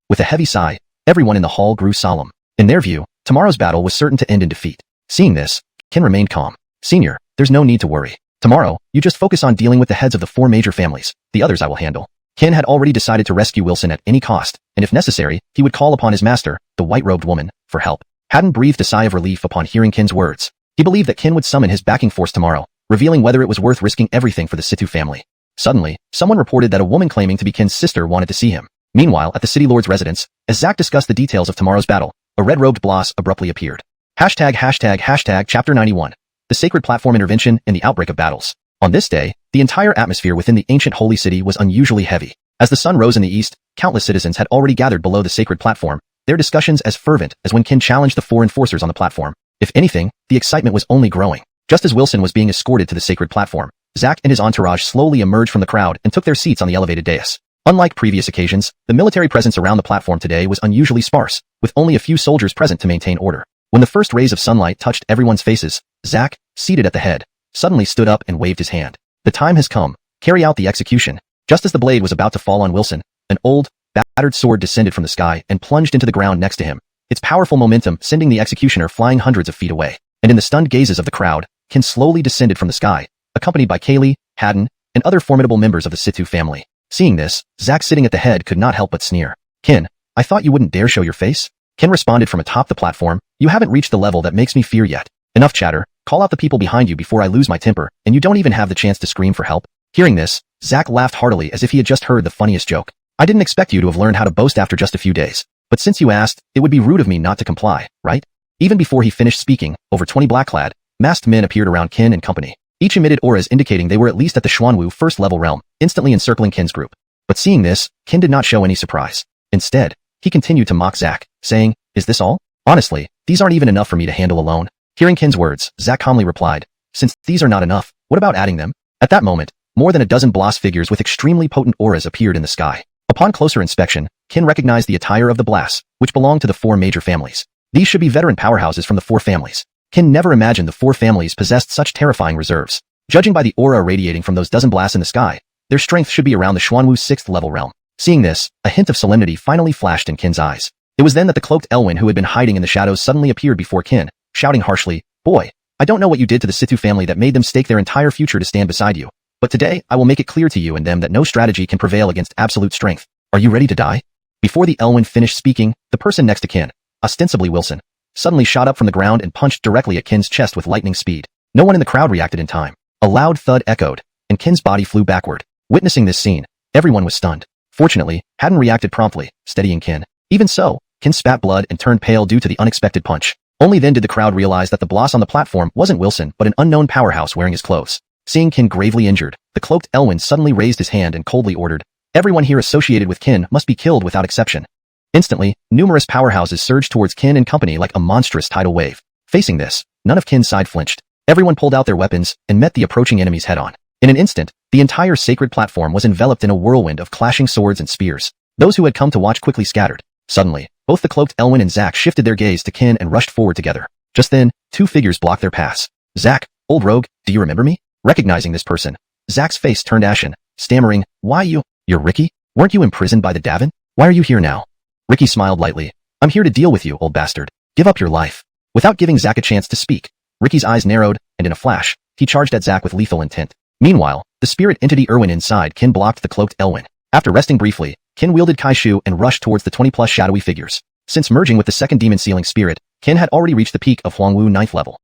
With a heavy sigh, everyone in the hall grew solemn. In their view, tomorrow's battle was certain to end in defeat. Seeing this, Kin remained calm. "Senior, there's no need to worry. Tomorrow, you just focus on dealing with the heads of the four major families. The others I will handle." Kin had already decided to rescue Wilson at any cost, and if necessary, he would call upon his master, the white-robed woman, for help. Haddon breathed a sigh of relief upon hearing Kin's words. He believed that Kin would summon his backing force tomorrow, revealing whether it was worth risking everything for the Situ family. Suddenly, someone reported that a woman claiming to be Kin's sister wanted to see him. Meanwhile, at the city lord's residence, as Zack discussed the details of tomorrow's battle, a red-robed Bloss abruptly appeared. #####Chapter 91. The Sacred Platform Intervention in the Outbreak of Battles. On this day, the entire atmosphere within the ancient holy city was unusually heavy. As the sun rose in the east, countless citizens had already gathered below the sacred platform, their discussions as fervent as when Kin challenged the four enforcers on the platform. If anything, the excitement was only growing. Just as Wilson was being escorted to the sacred platform, Zack and his entourage slowly emerged from the crowd and took their seats on the elevated dais. Unlike previous occasions, the military presence around the platform today was unusually sparse, with only a few soldiers present to maintain order. When the first rays of sunlight touched everyone's faces, Zack, seated at the head, suddenly stood up and waved his hand. The time has come. Carry out the execution. Just as the blade was about to fall on Wilson, an old, battered sword descended from the sky and plunged into the ground next to him, its powerful momentum sending the executioner flying hundreds of feet away. And in the stunned gazes of the crowd, Kin slowly descended from the sky, accompanied by Kaylee, Haddon, and other formidable members of the Situ family. Seeing this, Zack sitting at the head could not help but sneer. Kin, I thought you wouldn't dare show your face? Kin responded from atop the platform, you haven't reached the level that makes me fear yet. Enough chatter, call out the people behind you before I lose my temper, and you don't even have the chance to scream for help. Hearing this, Zack laughed heartily as if he had just heard the funniest joke. I didn't expect you to have learned how to boast after just a few days. But since you asked, it would be rude of me not to comply, right? Even before he finished speaking, over 20 black-clad, masked men appeared around Kin and company. Each emitted auras indicating they were at least at the Xuanwu first-level realm, instantly encircling Kin's group. But seeing this, Kin did not show any surprise. Instead, he continued to mock Zack, saying, is this all? Honestly, these aren't even enough for me to handle alone. Hearing Kin's words, Zack calmly replied, since these are not enough, what about adding them? At that moment, more than a dozen Bloss figures with extremely potent auras appeared in the sky. Upon closer inspection, Kin recognized the attire of the Blass, which belonged to the 4 major families. These should be veteran powerhouses from the 4 families. Kin never imagined the 4 families possessed such terrifying reserves. Judging by the aura radiating from those dozen Blasts in the sky, their strength should be around the Xuanwu 6th level realm. Seeing this, a hint of solemnity finally flashed in Kin's eyes. It was then that the cloaked Elwyn who had been hiding in the shadows suddenly appeared before Kin, shouting harshly, boy, I don't know what you did to the Situ family that made them stake their entire future to stand beside you. But today, I will make it clear to you and them that no strategy can prevail against absolute strength. Are you ready to die? Before the Elwyn finished speaking, the person next to Kin, ostensibly Wilson, suddenly shot up from the ground and punched directly at Kin's chest with lightning speed. No one in the crowd reacted in time. A loud thud echoed, and Kin's body flew backward. Witnessing this scene, everyone was stunned. Fortunately, Haddon reacted promptly, steadying Kin. Even so, Kin spat blood and turned pale due to the unexpected punch. Only then did the crowd realize that the Bloss on the platform wasn't Wilson but an unknown powerhouse wearing his clothes. Seeing Kin gravely injured, the cloaked Elwyn suddenly raised his hand and coldly ordered, everyone here associated with Kin must be killed without exception. Instantly, numerous powerhouses surged towards Kin and company like a monstrous tidal wave. Facing this, none of Kin's side flinched. Everyone pulled out their weapons and met the approaching enemies head-on. In an instant, the entire sacred platform was enveloped in a whirlwind of clashing swords and spears. Those who had come to watch quickly scattered. Suddenly, both the cloaked Elwyn and Zack shifted their gaze to Kin and rushed forward together. Just then, 2 figures blocked their paths. Zack, old rogue, do you remember me? Recognizing this person, Zack's face turned ashen, stammering, why you're Ricky? Weren't you imprisoned by the Davin? Why are you here now? Ricky smiled lightly. I'm here to deal with you, old bastard. Give up your life. Without giving Zack a chance to speak, Ricky's eyes narrowed, and in a flash, he charged at Zack with lethal intent. Meanwhile, the spirit entity Irwin inside Kin blocked the cloaked Elwyn. After resting briefly, Kin wielded Kaishu and rushed towards the 20-plus shadowy figures. Since merging with the second demon-sealing spirit, Kin had already reached the peak of Huangwu 9th level.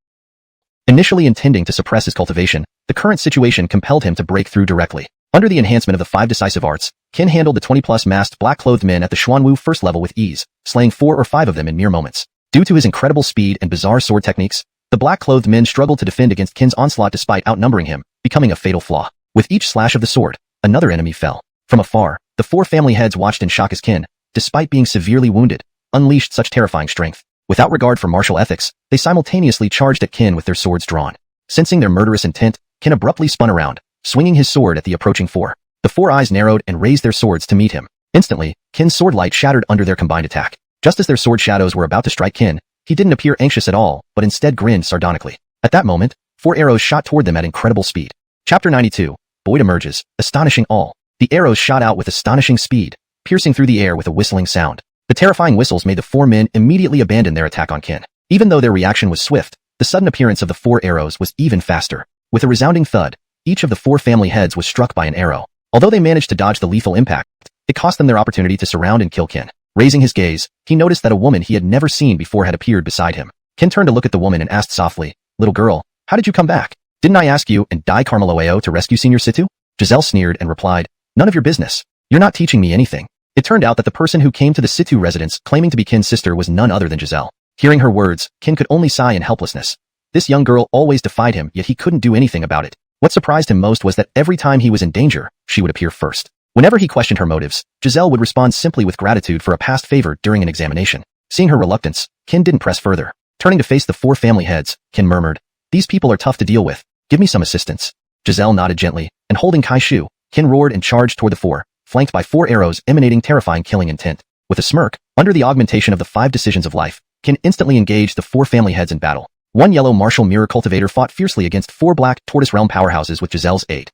Initially intending to suppress his cultivation, the current situation compelled him to break through directly. Under the enhancement of the 5 decisive arts, Kin handled the 20-plus masked black-clothed men at the Xuanwu first level with ease, slaying 4 or 5 of them in mere moments. Due to his incredible speed and bizarre sword techniques, the black-clothed men struggled to defend against Kin's onslaught despite outnumbering him, becoming a fatal flaw. With each slash of the sword, another enemy fell. From afar, the 4 family heads watched in shock as Kin, despite being severely wounded, unleashed such terrifying strength. Without regard for martial ethics, they simultaneously charged at Kin with their swords drawn. Sensing their murderous intent, Kin abruptly spun around, swinging his sword at the approaching 4. The 4 eyes narrowed and raised their swords to meet him. Instantly, Kin's sword light shattered under their combined attack. Just as their sword shadows were about to strike Kin, he didn't appear anxious at all, but instead grinned sardonically. At that moment, 4 arrows shot toward them at incredible speed. Chapter 92. Boyd emerges, astonishing all. The arrows shot out with astonishing speed, piercing through the air with a whistling sound. The terrifying whistles made the 4 men immediately abandon their attack on Kin. Even though their reaction was swift, the sudden appearance of the 4 arrows was even faster. With a resounding thud, each of the 4 family heads was struck by an arrow. Although they managed to dodge the lethal impact, it cost them their opportunity to surround and kill Kin. Raising his gaze, he noticed that a woman he had never seen before had appeared beside him. Kin turned to look at the woman and asked softly, little girl, how did you come back? Didn't I ask you and Dai Carmeloeo to rescue Senior Situ? Giselle sneered and replied, none of your business. You're not teaching me anything. It turned out that the person who came to the Situ residence claiming to be Kin's sister was none other than Giselle. Hearing her words, Kin could only sigh in helplessness. This young girl always defied him, yet he couldn't do anything about it. What surprised him most was that every time he was in danger, she would appear first. Whenever he questioned her motives, Giselle would respond simply with gratitude for a past favor during an examination. Seeing her reluctance, Kin didn't press further. Turning to face the 4 family heads, Kin murmured, these people are tough to deal with. Give me some assistance. Giselle nodded gently, and holding Kaishu, Kin roared and charged toward the 4, flanked by 4 arrows emanating terrifying killing intent. With a smirk, under the augmentation of the 5 decisions of life, Kin instantly engaged the 4 family heads in battle. One yellow martial mirror cultivator fought fiercely against 4 black tortoise realm powerhouses with Giselle's aid.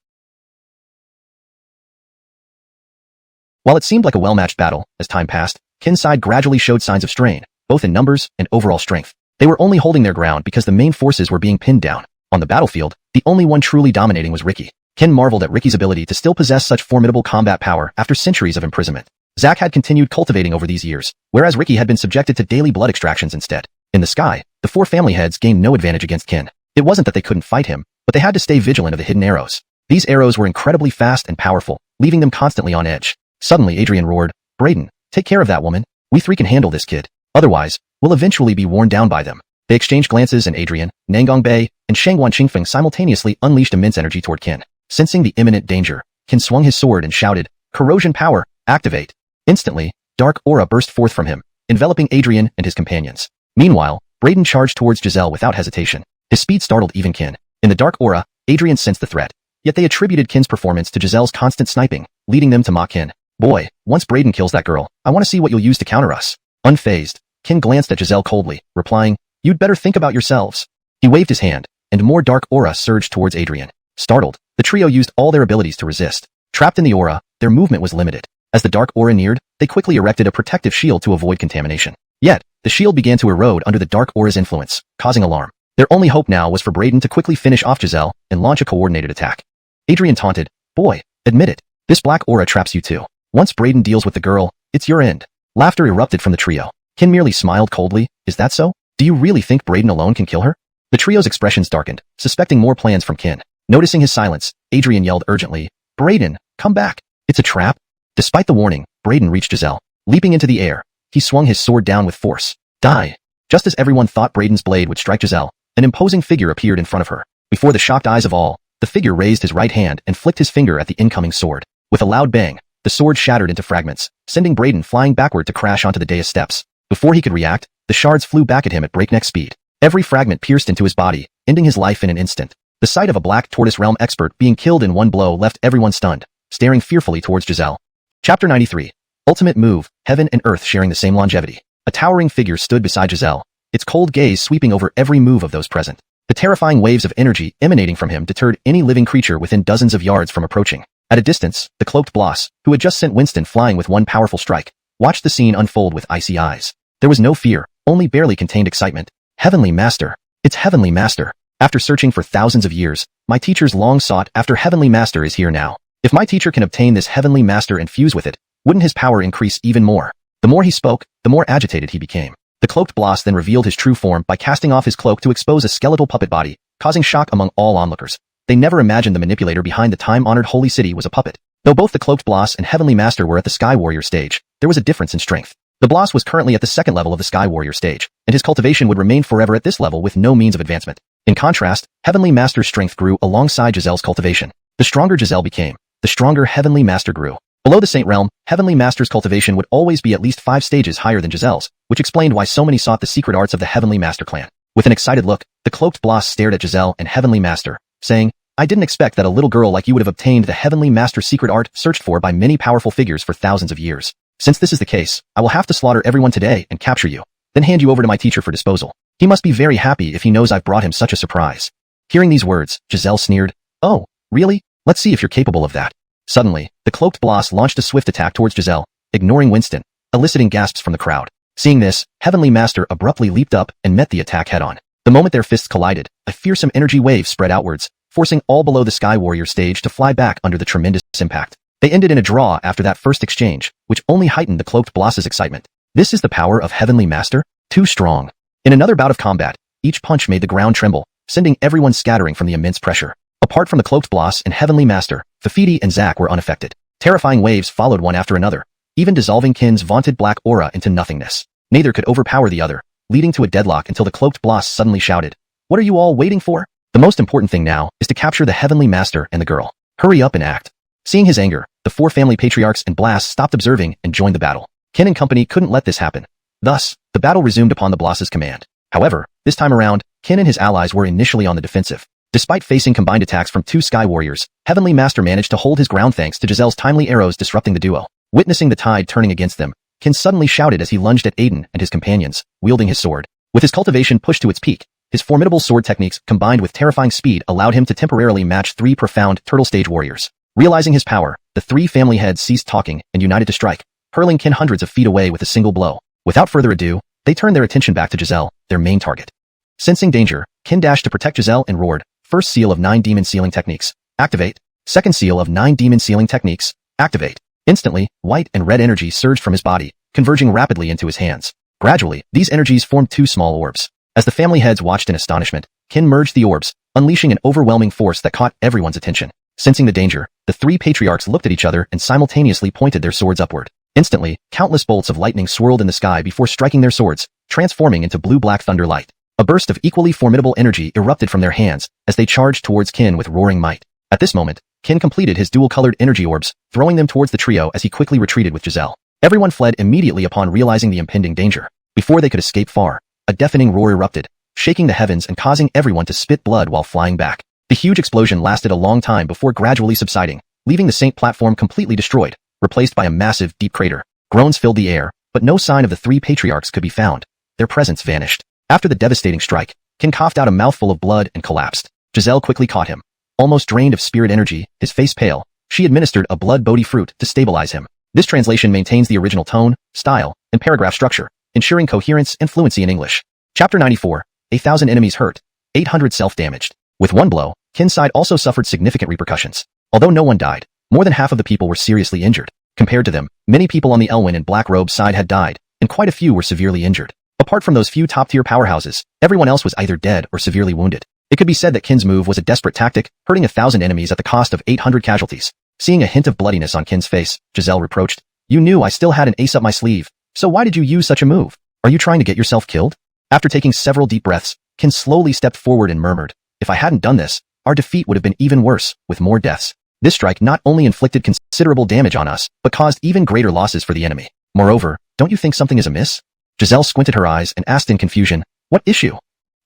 While it seemed like a well-matched battle, as time passed, Qin's side gradually showed signs of strain, both in numbers and overall strength. They were only holding their ground because the main forces were being pinned down. On the battlefield, the only one truly dominating was Ricky. Qin marveled at Ricky's ability to still possess such formidable combat power after centuries of imprisonment. Zack had continued cultivating over these years, whereas Ricky had been subjected to daily blood extractions instead. In the sky, the 4 family heads gained no advantage against Qin. It wasn't that they couldn't fight him, but they had to stay vigilant of the hidden arrows. These arrows were incredibly fast and powerful, leaving them constantly on edge. Suddenly Adrian roared, "Brayden, take care of that woman. We 3 can handle this kid. Otherwise, we'll eventually be worn down by them." They exchanged glances and Adrian, Nangong Bei, and Shangguan Qingfeng simultaneously unleashed immense energy toward Qin. Sensing the imminent danger, Qin swung his sword and shouted, "Corrosion power, activate." Instantly, dark aura burst forth from him, enveloping Adrian and his companions. Meanwhile, Brayden charged towards Giselle without hesitation. His speed startled even Qin. In the dark aura, Adrian sensed the threat. Yet they attributed Qin's performance to Giselle's constant sniping, leading them to mock Qin. "Boy, once Brayden kills that girl, I want to see what you'll use to counter us." Unfazed, Qin glanced at Giselle coldly, replying, "You'd better think about yourselves." He waved his hand, and more dark aura surged towards Adrian. Startled, the trio used all their abilities to resist. Trapped in the aura, their movement was limited. As the dark aura neared, they quickly erected a protective shield to avoid contamination. Yet, the shield began to erode under the dark aura's influence, causing alarm. Their only hope now was for Brayden to quickly finish off Giselle and launch a coordinated attack. Adrian taunted, "Boy, admit it. This black aura traps you too. Once Brayden deals with the girl, it's your end." Laughter erupted from the trio. Qin merely smiled coldly. "Is that so? Do you really think Brayden alone can kill her?" The trio's expressions darkened, suspecting more plans from Qin. Noticing his silence, Adrian yelled urgently, "Brayden, come back. It's a trap." Despite the warning, Brayden reached Giselle. Leaping into the air, he swung his sword down with force. Die! Just as everyone thought Brayden's blade would strike Giselle, an imposing figure appeared in front of her. Before the shocked eyes of all, the figure raised his right hand and flicked his finger at the incoming sword. With a loud bang, the sword shattered into fragments, sending Brayden flying backward to crash onto the dais steps. Before he could react, the shards flew back at him at breakneck speed. Every fragment pierced into his body, ending his life in an instant. The sight of a black tortoise realm expert being killed in one blow left everyone stunned, staring fearfully towards Giselle. Chapter 93. Ultimate move, heaven and earth sharing the same longevity. A towering figure stood beside Giselle, its cold gaze sweeping over every move of those present. The terrifying waves of energy emanating from him deterred any living creature within dozens of yards from approaching. At a distance, the cloaked boss, who had just sent Winston flying with one powerful strike, watched the scene unfold with icy eyes. There was no fear, only barely contained excitement. "Heavenly Master! It's Heavenly Master! After searching for thousands of years, my teacher's long sought after Heavenly Master is here now. If my teacher can obtain this Heavenly Master and fuse with it, wouldn't his power increase even more?" The more he spoke, the more agitated he became. The cloaked boss then revealed his true form by casting off his cloak to expose a skeletal puppet body, causing shock among all onlookers. They never imagined the manipulator behind the time-honored holy city was a puppet. Though both the cloaked boss and Heavenly Master were at the Sky Warrior stage, there was a difference in strength. The boss was currently at the second level of the Sky Warrior stage, and his cultivation would remain forever at this level with no means of advancement. In contrast, Heavenly Master's strength grew alongside Giselle's cultivation. The stronger Giselle became, the stronger Heavenly Master grew. Below the Saint Realm, Heavenly Master's cultivation would always be at least 5 stages higher than Giselle's, which explained why so many sought the secret arts of the Heavenly Master clan. With an excited look, the cloaked boss stared at Giselle and Heavenly Master, saying, "I didn't expect that a little girl like you would have obtained the Heavenly Master's secret art searched for by many powerful figures for thousands of years. Since this is the case, I will have to slaughter everyone today and capture you, then hand you over to my teacher for disposal. He must be very happy if he knows I've brought him such a surprise." Hearing these words, Giselle sneered, "Oh, really? Let's see if you're capable of that." Suddenly, the cloaked boss launched a swift attack towards Giselle, ignoring Winston, eliciting gasps from the crowd. Seeing this, Heavenly Master abruptly leaped up and met the attack head-on. The moment their fists collided, a fearsome energy wave spread outwards, forcing all below the Sky Warrior stage to fly back under the tremendous impact. They ended in a draw after that first exchange, which only heightened the cloaked boss's excitement. This is the power of Heavenly Master? Too strong. In another bout of combat, each punch made the ground tremble, sending everyone scattering from the immense pressure. Apart from the cloaked boss and Heavenly Master, Fafiti and Zack were unaffected. Terrifying waves followed one after another, even dissolving Qin's vaunted black aura into nothingness. Neither could overpower the other, leading to a deadlock until the cloaked boss suddenly shouted, "What are you all waiting for? The most important thing now is to capture the Heavenly Master and the girl. Hurry up and act." Seeing his anger, the 4 family patriarchs and Blast stopped observing and joined the battle. Qin and company couldn't let this happen. Thus, the battle resumed upon the boss's command. However, this time around, Qin and his allies were initially on the defensive. Despite facing combined attacks from 2 Sky Warriors, Heavenly Master managed to hold his ground thanks to Giselle's timely arrows disrupting the duo. Witnessing the tide turning against them, Qin suddenly shouted as he lunged at Aiden and his companions, wielding his sword. With his cultivation pushed to its peak, His formidable sword techniques combined with terrifying speed allowed him to temporarily match 3 profound turtle stage warriors. Realizing his power, the 3 family heads ceased talking and united to strike, hurling Qin hundreds of feet away with a single blow. Without further ado, they turned their attention back to Giselle, their main target. Sensing danger, Qin dashed to protect Giselle and roared, "First seal of 9 demon sealing techniques. Activate. Second seal of 9 demon sealing techniques. Activate." Instantly, white and red energy surged from his body, converging rapidly into his hands. Gradually, these energies formed 2 small orbs. As the family heads watched in astonishment, Qin merged the orbs, unleashing an overwhelming force that caught everyone's attention. Sensing the danger, the 3 patriarchs looked at each other and simultaneously pointed their swords upward. Instantly, countless bolts of lightning swirled in the sky before striking their swords, transforming into blue-black thunder light. A burst of equally formidable energy erupted from their hands as they charged towards Qin with roaring might. At this moment, Qin completed his dual-colored energy orbs, throwing them towards the trio as he quickly retreated with Giselle. Everyone fled immediately upon realizing the impending danger. Before they could escape far, a deafening roar erupted, shaking the heavens and causing everyone to spit blood while flying back. The huge explosion lasted a long time before gradually subsiding, leaving the Saint platform completely destroyed, replaced by a massive, deep crater. Groans filled the air, but no sign of the 3 patriarchs could be found. Their presence vanished. After the devastating strike, Qin coughed out a mouthful of blood and collapsed. Giselle quickly caught him. Almost drained of spirit energy, his face pale, she administered a blood bodhi fruit to stabilize him. This translation maintains the original tone, style, and paragraph structure, ensuring coherence and fluency in English. Chapter 94, 1,000 enemies hurt, 800 self-damaged. With one blow, Qin's side also suffered significant repercussions. Although no one died, more than half of the people were seriously injured. Compared to them, many people on the Elwyn and Black Robe side had died, and quite a few were severely injured. Apart from those few top-tier powerhouses, everyone else was either dead or severely wounded. It could be said that Qin's move was a desperate tactic, hurting 1,000 enemies at the cost of 800 casualties. Seeing a hint of bloodiness on Qin's face, Giselle reproached, "You knew I still had an ace up my sleeve, so why did you use such a move? Are you trying to get yourself killed?" After taking several deep breaths, Qin slowly stepped forward and murmured, "If I hadn't done this, our defeat would have been even worse, with more deaths. This strike not only inflicted considerable damage on us, but caused even greater losses for the enemy. Moreover, don't you think something is amiss?" Giselle squinted her eyes and asked in confusion, "What issue?"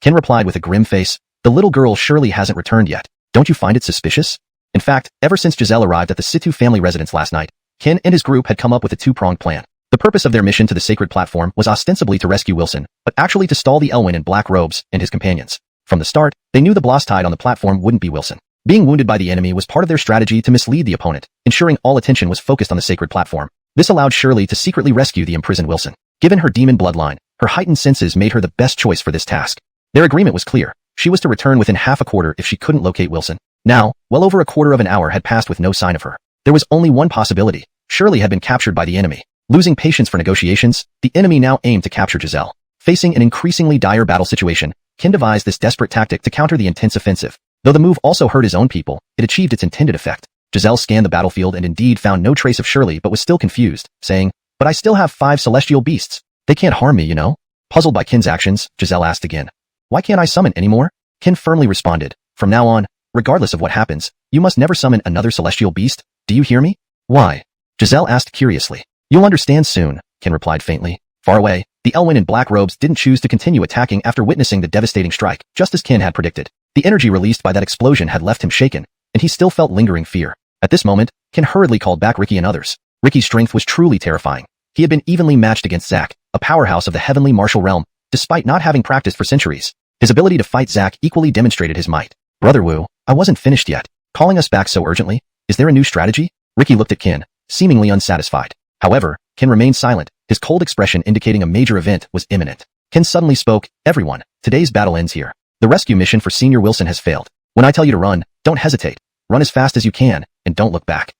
Qin replied with a grim face, "The little girl surely hasn't returned yet. Don't you find it suspicious?" In fact, ever since Giselle arrived at the Situ family residence last night, Qin and his group had come up with a 2-pronged plan. The purpose of their mission to the sacred platform was ostensibly to rescue Wilson, but actually to stall the Elwyn in Black Robes and his companions. From the start, they knew the Blastide on the platform wouldn't be Wilson. Being wounded by the enemy was part of their strategy to mislead the opponent, ensuring all attention was focused on the sacred platform. This allowed Shirley to secretly rescue the imprisoned Wilson. Given her demon bloodline, her heightened senses made her the best choice for this task. Their agreement was clear. She was to return within half a quarter if she couldn't locate Wilson. Now, well over a quarter of an hour had passed with no sign of her. There was only one possibility. Shirley had been captured by the enemy. Losing patience for negotiations, the enemy now aimed to capture Giselle. Facing an increasingly dire battle situation, Qin devised this desperate tactic to counter the intense offensive. Though the move also hurt his own people, it achieved its intended effect. Giselle scanned the battlefield and indeed found no trace of Shirley but was still confused, saying, "But I still have 5 celestial beasts. They can't harm me, you know?" Puzzled by Qin's actions, Giselle asked again, "Why can't I summon anymore?" Qin firmly responded, "From now on, regardless of what happens, you must never summon another celestial beast. Do you hear me?" "Why?" Giselle asked curiously. "You'll understand soon," Qin replied faintly. Far away, the Elwyn in Black Robes didn't choose to continue attacking after witnessing the devastating strike, just as Qin had predicted. The energy released by that explosion had left him shaken, and he still felt lingering fear. At this moment, Qin hurriedly called back Ricky and others. Ricky's strength was truly terrifying. He had been evenly matched against Zack, a powerhouse of the heavenly martial realm, despite not having practiced for centuries. His ability to fight Zack equally demonstrated his might. "Brother Wu, I wasn't finished yet. Calling us back so urgently? Is there a new strategy?" Ricky looked at Qin, seemingly unsatisfied. However, Qin remained silent, his cold expression indicating a major event was imminent. Qin suddenly spoke, "Everyone, today's battle ends here. The rescue mission for Senior Wilson has failed. When I tell you to run, don't hesitate. Run as fast as you can, and don't look back."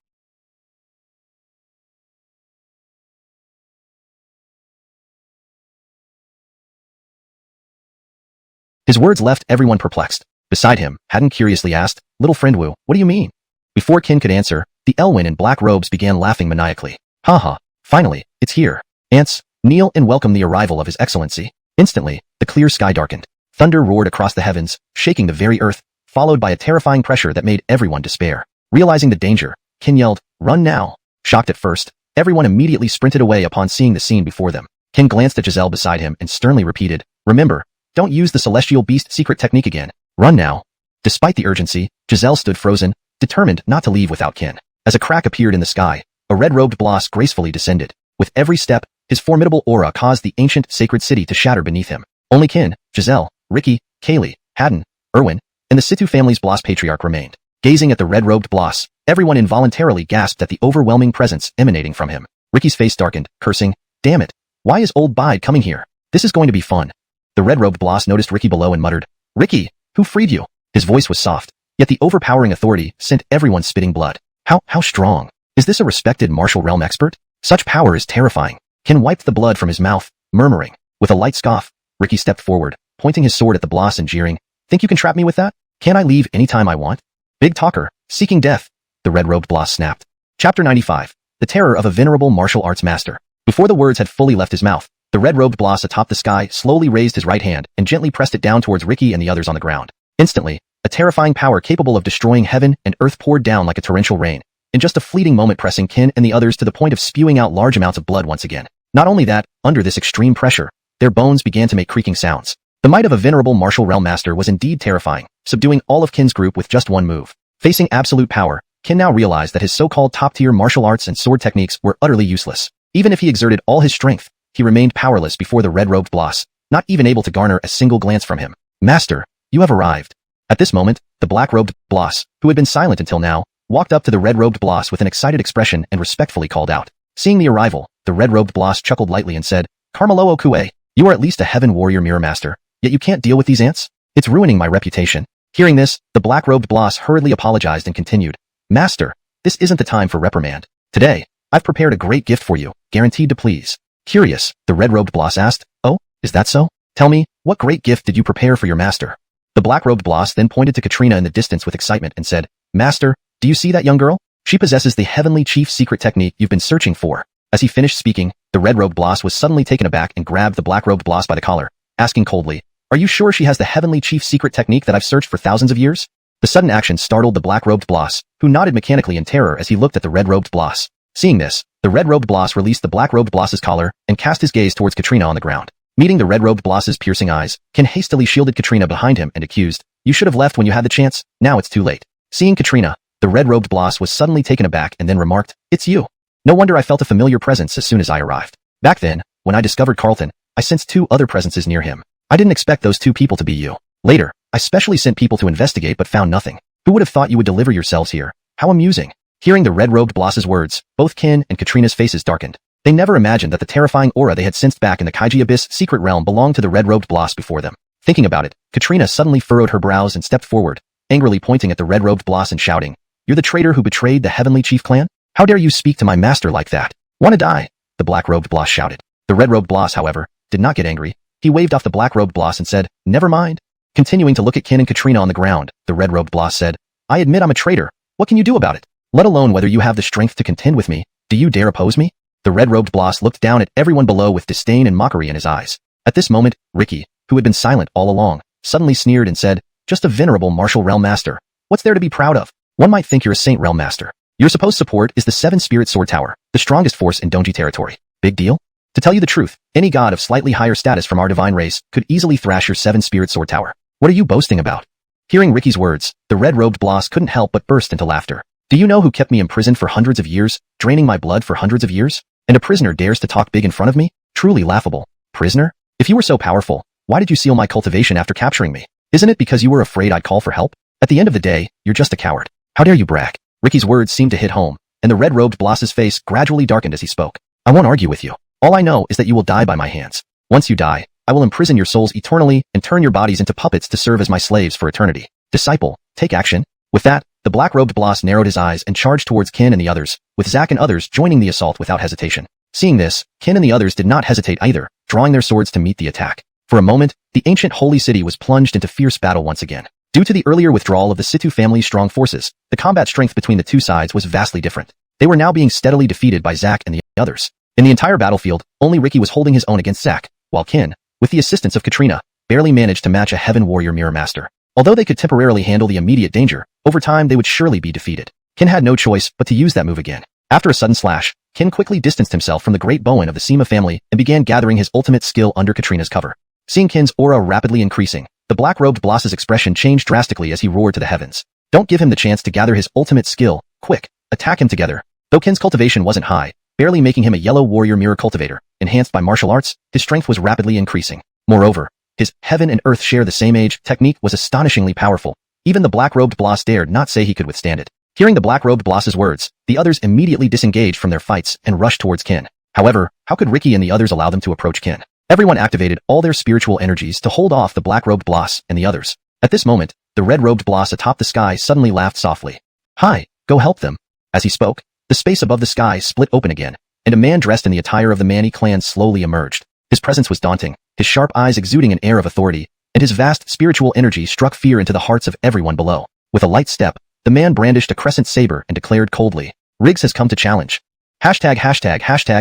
His words left everyone perplexed. Beside him, Haddon curiously asked, "Little friend Wu, what do you mean?" Before Qin could answer, the Elwyn in Black Robes began laughing maniacally. "Haha, finally, it's here. Ants, kneel and welcome the arrival of His Excellency." Instantly, the clear sky darkened. Thunder roared across the heavens, shaking the very earth, followed by a terrifying pressure that made everyone despair. Realizing the danger, Qin yelled, "Run now!" Shocked at first, everyone immediately sprinted away upon seeing the scene before them. Qin glanced at Giselle beside him and sternly repeated, "Remember, don't use the Celestial Beast secret technique again. Run now." Despite the urgency, Giselle stood frozen, determined not to leave without Qin. As a crack appeared in the sky, a red-robed Bloss gracefully descended. With every step, his formidable aura caused the ancient sacred city to shatter beneath him. Only Qin, Giselle, Ricky, Kaylee, Haddon, Erwin, and the Situ family's Bloss patriarch remained. Gazing at the red-robed Bloss, everyone involuntarily gasped at the overwhelming presence emanating from him. Ricky's face darkened, cursing, "Damn it! Why is old Bide coming here? This is going to be fun." The red-robed Bloss noticed Ricky below and muttered, "Ricky, who freed you?" His voice was soft, yet the overpowering authority sent everyone spitting blood. How strong? Is this a respected martial realm expert? Such power is terrifying. Ken wiped the blood from his mouth, murmuring. With a light scoff, Ricky stepped forward, pointing his sword at the Bloss and jeering, "Think you can trap me with that? Can't I leave any time I want?" "Big talker, seeking death," the red-robed Bloss snapped. Chapter 95. The Terror of a Venerable Martial Arts Master. Before the words had fully left his mouth, the red-robed Bloss atop the sky slowly raised his right hand and gently pressed it down towards Ricky and the others on the ground. Instantly, a terrifying power capable of destroying heaven and earth poured down like a torrential rain, in just a fleeting moment pressing Ken and the others to the point of spewing out large amounts of blood once again. Not only that, under this extreme pressure, their bones began to make creaking sounds. The might of a venerable martial realm master was indeed terrifying, subduing all of Ken's group with just one move. Facing absolute power, Ken now realized that his so-called top-tier martial arts and sword techniques were utterly useless. Even if he exerted all his strength, he remained powerless before the red-robed Bloss, not even able to garner a single glance from him. "Master, you have arrived." At this moment, the black-robed Bloss, who had been silent until now, walked up to the red-robed Bloss with an excited expression and respectfully called out. Seeing the arrival, the red-robed Bloss chuckled lightly and said, "Carmelo Okue, you are at least a heaven warrior mirror master, yet you can't deal with these ants? It's ruining my reputation." Hearing this, the black-robed Bloss hurriedly apologized and continued, "Master, this isn't the time for reprimand. Today, I've prepared a great gift for you, guaranteed to please." Curious, the red-robed Bloss asked, "Oh, is that so? Tell me, what great gift did you prepare for your master?" The black-robed Bloss then pointed to Katrina in the distance with excitement and said, "Master, do you see that young girl? She possesses the heavenly chief secret technique you've been searching for." As he finished speaking, the red-robed Bloss was suddenly taken aback and grabbed the black-robed Bloss by the collar, asking coldly, "Are you sure she has the heavenly chief secret technique that I've searched for thousands of years?" The sudden action startled the black-robed Bloss, who nodded mechanically in terror as he looked at the red-robed Bloss. Seeing this, the red-robed Bloss released the black-robed Bloss's collar and cast his gaze towards Katrina on the ground. Meeting the red-robed Bloss's piercing eyes, Ken hastily shielded Katrina behind him and accused, "You should have left when you had the chance, now it's too late." Seeing Katrina, the red-robed Bloss was suddenly taken aback and then remarked, "It's you. No wonder I felt a familiar presence as soon as I arrived. Back then, when I discovered Carlton, I sensed two other presences near him. I didn't expect those two people to be you. Later, I specially sent people to investigate but found nothing. Who would have thought you would deliver yourselves here? How amusing." Hearing the red-robed Bloss's words, both Ken and Katrina's faces darkened. They never imagined that the terrifying aura they had sensed back in the Kaiji Abyss secret realm belonged to the red-robed Bloss before them. Thinking about it, Katrina suddenly furrowed her brows and stepped forward, angrily pointing at the red-robed Bloss and shouting, "You're the traitor who betrayed the heavenly chief clan? How dare you speak to my master like that? Wanna die?" the black-robed Bloss shouted. The red-robed Bloss, however, did not get angry. He waved off the black-robed Bloss and said, "Never mind." Continuing to look at Ken and Katrina on the ground, the red-robed Bloss said, "I admit I'm a traitor. What can you do about it? Let alone whether you have the strength to contend with me. Do you dare oppose me?" The red-robed Bloss looked down at everyone below with disdain and mockery in his eyes. At this moment, Ricky, who had been silent all along, suddenly sneered and said, "Just a venerable martial realm master. What's there to be proud of? One might think you're a saint realm master. Your supposed support is the 7-spirit sword tower, the strongest force in Donji territory. Big deal? To tell you the truth, any god of slightly higher status from our divine race could easily thrash your 7-spirit sword tower. What are you boasting about?" Hearing Ricky's words, the red-robed Bloss couldn't help but burst into laughter. "Do you know who kept me imprisoned for hundreds of years, draining my blood for hundreds of years? And a prisoner dares to talk big in front of me? Truly laughable. Prisoner? If you were so powerful, why did you seal my cultivation after capturing me? Isn't it because you were afraid I'd call for help? At the end of the day, you're just a coward. How dare you brag?" Ricky's words seemed to hit home, and the red-robed Bloss's face gradually darkened as he spoke. "I won't argue with you. All I know is that you will die by my hands. Once you die, I will imprison your souls eternally and turn your bodies into puppets to serve as my slaves for eternity. Disciple, take action." With that, the black-robed Bloss narrowed his eyes and charged towards Ken and the others, with Zack and others joining the assault without hesitation. Seeing this, Ken and the others did not hesitate either, drawing their swords to meet the attack. For a moment, the ancient holy city was plunged into fierce battle once again. Due to the earlier withdrawal of the Situ family's strong forces, the combat strength between the two sides was vastly different. They were now being steadily defeated by Zack and the others. In the entire battlefield, only Ricky was holding his own against Zack, while Ken, with the assistance of Katrina, barely managed to match a heaven warrior mirror master. Although they could temporarily handle the immediate danger, over time they would surely be defeated. Ken had no choice but to use that move again. After a sudden slash, Ken quickly distanced himself from the great Bowen of the Sima family and began gathering his ultimate skill under Katrina's cover. Seeing Ken's aura rapidly increasing, the black-robed Bloss's expression changed drastically as he roared to the heavens. "Don't give him the chance to gather his ultimate skill. Quick, attack him together." Though Ken's cultivation wasn't high, barely making him a yellow warrior mirror cultivator, enhanced by martial arts, his strength was rapidly increasing. Moreover, His heaven and earth share the same age technique was astonishingly powerful. Even the black-robed boss dared not say he could withstand it. Hearing the black-robed boss's words, the others immediately disengaged from their fights and rushed towards Qin. However, how could Ricky and the others allow them to approach Qin? Everyone activated all their spiritual energies to hold off the black-robed boss and the others. At this moment, the red-robed boss atop the sky suddenly laughed softly. "Hi, go help them." As he spoke, the space above the sky split open again, and a man dressed in the attire of the Mani clan slowly emerged. His presence was daunting, his sharp eyes exuding an air of authority, and his vast spiritual energy struck fear into the hearts of everyone below. With a light step, the man brandished a crescent saber and declared coldly, "Riggs has come to challenge." #####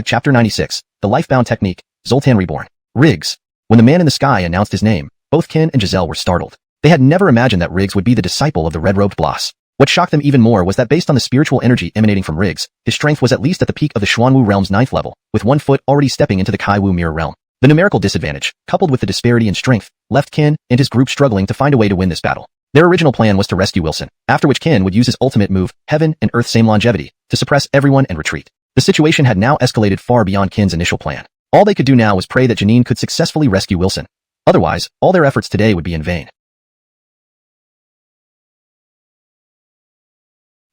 Chapter 96, The Lifebound Technique, Zoltan Reborn. Riggs. When the man in the sky announced his name, both Qin and Giselle were startled. They had never imagined that Riggs would be the disciple of the red-robed boss. What shocked them even more was that based on the spiritual energy emanating from Riggs, his strength was at least at the peak of the Xuanwu realm's 9th level, with 1 foot already stepping into the Kaiwu mirror realm. The numerical disadvantage, coupled with the disparity in strength, left Qin and his group struggling to find a way to win this battle. Their original plan was to rescue Wilson, after which Qin would use his ultimate move, Heaven and Earth Same Longevity, to suppress everyone and retreat. The situation had now escalated far beyond Qin's initial plan. All they could do now was pray that Janine could successfully rescue Wilson. Otherwise, all their efforts today would be in vain.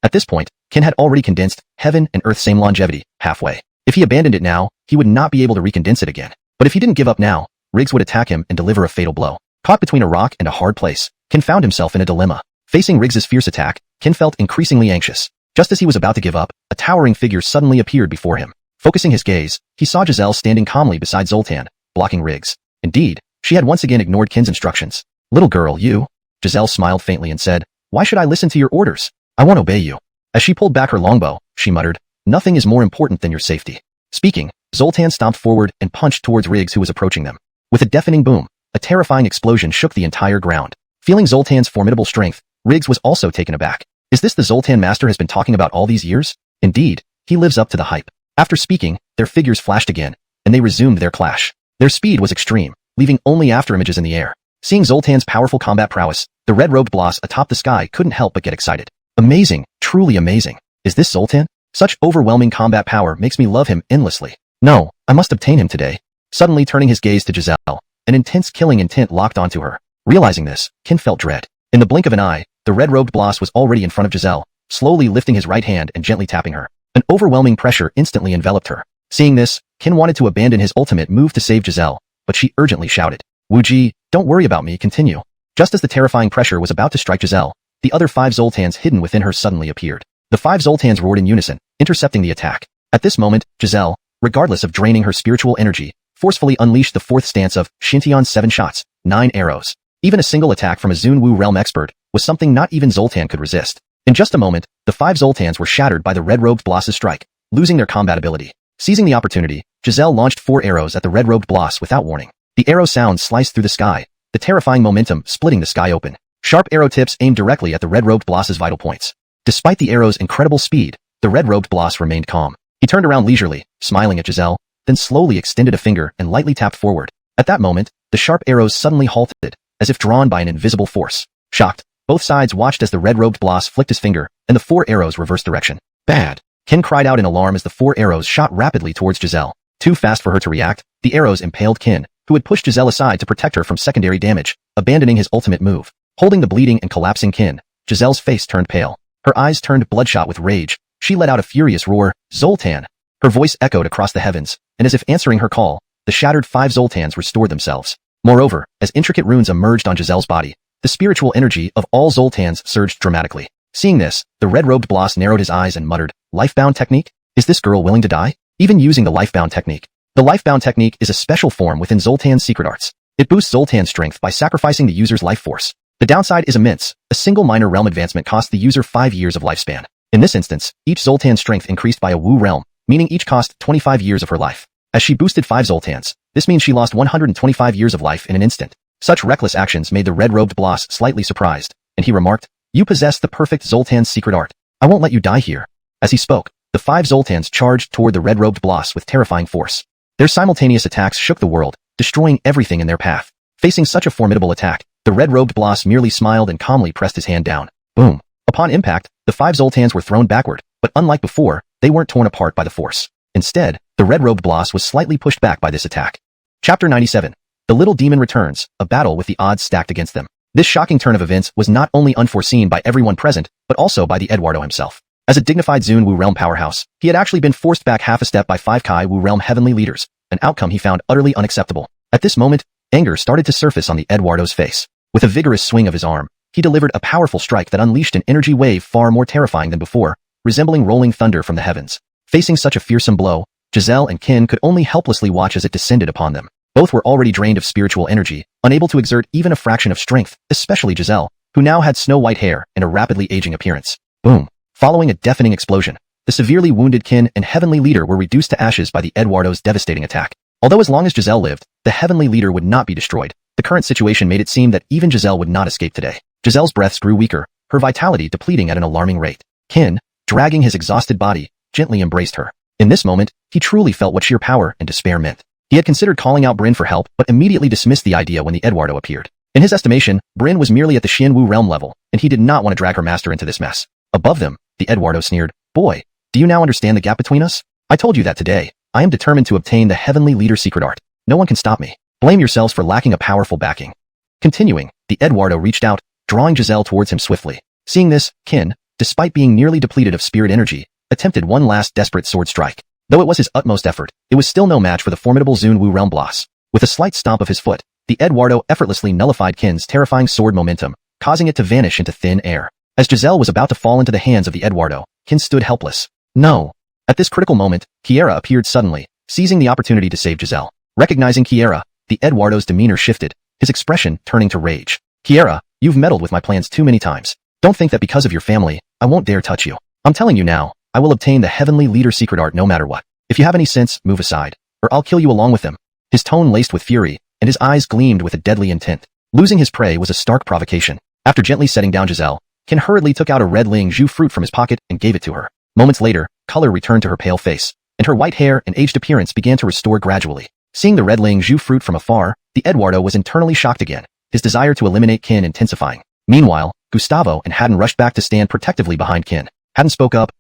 At this point, Qin had already condensed Heaven and Earth Same Longevity halfway. If he abandoned it now, he would not be able to recondense it again. But if he didn't give up now, Riggs would attack him and deliver a fatal blow. Caught between a rock and a hard place, Qin found himself in a dilemma. Facing Riggs's fierce attack, Qin felt increasingly anxious. Just as he was about to give up, a towering figure suddenly appeared before him. Focusing his gaze, he saw Giselle standing calmly beside Zoltan, blocking Riggs. Indeed, she had once again ignored Qin's instructions. "Little girl, you." Giselle smiled faintly and said, "Why should I listen to your orders? I won't obey you." As she pulled back her longbow, she muttered, "Nothing is more important than your safety." Speaking, Zoltan stomped forward and punched towards Riggs, who was approaching them. With a deafening boom, a terrifying explosion shook the entire ground. Feeling Zoltan's formidable strength, Riggs was also taken aback. Is this the Zoltan master has been talking about all these years? Indeed, he lives up to the hype. After speaking, their figures flashed again, and they resumed their clash. Their speed was extreme, leaving only afterimages in the air. Seeing Zoltan's powerful combat prowess, the red-robed boss atop the sky couldn't help but get excited. Amazing, truly amazing. Is this Zoltan? Such overwhelming combat power makes me love him endlessly. No, I must obtain him today. Suddenly turning his gaze to Giselle, an intense killing intent locked onto her. Realizing this, Qin felt dread. In the blink of an eye, the red-robed boss was already in front of Giselle, slowly lifting his right hand and gently tapping her. An overwhelming pressure instantly enveloped her. Seeing this, Qin wanted to abandon his ultimate move to save Giselle, but she urgently shouted, "Wu Ji, don't worry about me, continue." Just as the terrifying pressure was about to strike Giselle, the other 5 Zoltans hidden within her suddenly appeared. The 5 Zoltans roared in unison, intercepting the attack. At this moment, Giselle, regardless of draining her spiritual energy, forcefully unleashed the 4th stance of Shintian's 7 shots, 9 arrows. Even a single attack from a Zunwu realm expert was something not even Zoltan could resist. In just a moment, the 5 Zoltans were shattered by the red-robed boss's strike, losing their combat ability. Seizing the opportunity, Giselle launched 4 arrows at the red-robed boss without warning. The arrow sound sliced through the sky, the terrifying momentum splitting the sky open. Sharp arrow tips aimed directly at the red-robed boss's vital points. Despite the arrow's incredible speed, the red-robed boss remained calm. He turned around leisurely, smiling at Giselle, then slowly extended a finger and lightly tapped forward. At that moment, the sharp arrows suddenly halted, as if drawn by an invisible force. Shocked, both sides watched as the red-robed boss flicked his finger, and the 4 arrows reversed direction. "Bad!" Qin cried out in alarm as the 4 arrows shot rapidly towards Giselle. Too fast for her to react, the arrows impaled Qin, who had pushed Giselle aside to protect her from secondary damage, abandoning his ultimate move. Holding the bleeding and collapsing Qin, Giselle's face turned pale. Her eyes turned bloodshot with rage. She let out a furious roar, "Zoltan!" Her voice echoed across the heavens, and as if answering her call, the shattered 5 Zoltans restored themselves. Moreover, as intricate runes emerged on Giselle's body, the spiritual energy of all Zoltans surged dramatically. Seeing this, the red-robed boss narrowed his eyes and muttered, "Lifebound technique? Is this girl willing to die? Even using the lifebound technique?" The lifebound technique is a special form within Zoltan's secret arts. It boosts Zoltan's strength by sacrificing the user's life force. The downside is immense. A single minor realm advancement costs the user 5 years of lifespan. In this instance, each Zoltan's strength increased by a Wu realm, meaning each cost 25 years of her life. As she boosted 5 Zoltans, this means she lost 125 years of life in an instant. Such reckless actions made the red-robed boss slightly surprised, and he remarked, "You possess the perfect Zoltan's secret art. I won't let you die here." As he spoke, the 5 Zoltans charged toward the red-robed boss with terrifying force. Their simultaneous attacks shook the world, destroying everything in their path. Facing such a formidable attack, the red-robed boss merely smiled and calmly pressed his hand down. Boom! Upon impact, the 5 Zoltans were thrown backward, but unlike before, they weren't torn apart by the force. Instead, the red-robed boss was slightly pushed back by this attack. Chapter 97. The little demon returns, a battle with the odds stacked against them. This shocking turn of events was not only unforeseen by everyone present, but also by the Eduardo himself. As a dignified Zun Wu realm powerhouse, he had actually been forced back half a step by 5 Kai Wu realm heavenly leaders, an outcome he found utterly unacceptable. At this moment, anger started to surface on the Eduardo's face. With a vigorous swing of his arm, he delivered a powerful strike that unleashed an energy wave far more terrifying than before, resembling rolling thunder from the heavens. Facing such a fearsome blow, Giselle and Qin could only helplessly watch as it descended upon them. Both were already drained of spiritual energy, unable to exert even a fraction of strength, especially Giselle, who now had snow-white hair and a rapidly aging appearance. Boom! Following a deafening explosion, the severely wounded Qin and Heavenly Leader were reduced to ashes by the Eduardo's devastating attack. Although as long as Giselle lived, the Heavenly Leader would not be destroyed, the current situation made it seem that even Giselle would not escape today. Giselle's breaths grew weaker, her vitality depleting at an alarming rate. Qin, dragging his exhausted body, gently embraced her. In this moment, he truly felt what sheer power and despair meant. He had considered calling out Bryn for help, but immediately dismissed the idea when the Eduardo appeared. In his estimation, Bryn was merely at the Xian Wu realm level, and he did not want to drag her master into this mess. Above them, the Eduardo sneered, "Boy, do you now understand the gap between us? I told you that today. I am determined to obtain the Heavenly Leader's secret art. No one can stop me. Blame yourselves for lacking a powerful backing." Continuing, the Eduardo reached out, drawing Giselle towards him swiftly. Seeing this, Qin, despite being nearly depleted of spirit energy, attempted one last desperate sword strike. Though it was his utmost effort, it was still no match for the formidable Zun Wu realm boss. With a slight stomp of his foot, the Eduardo effortlessly nullified Qin's terrifying sword momentum, causing it to vanish into thin air. As Giselle was about to fall into the hands of the Eduardo, Qin stood helpless. No! At this critical moment, Kiera appeared suddenly, seizing the opportunity to save Giselle. Recognizing Kiera, the Eduardo's demeanor shifted, his expression turning to rage. "Kiera, you've meddled with my plans too many times. Don't think that because of your family, I won't dare touch you. I'm telling you now, I will obtain the Heavenly Leader's secret art no matter what. If you have any sense, move aside, or I'll kill you along with them." His tone laced with fury, and his eyes gleamed with a deadly intent. Losing his prey was a stark provocation. After gently setting down Giselle, Qin hurriedly took out a red Ling Zhu fruit from his pocket and gave it to her. Moments later, color returned to her pale face, and her white hair and aged appearance began to restore gradually. Seeing the red Ling Zhu fruit from afar, the Eduardo was internally shocked again, his desire to eliminate Qin intensifying. Meanwhile, Gustavo and Haddon rushed back to stand protectively behind Qin. Haddon spoke up.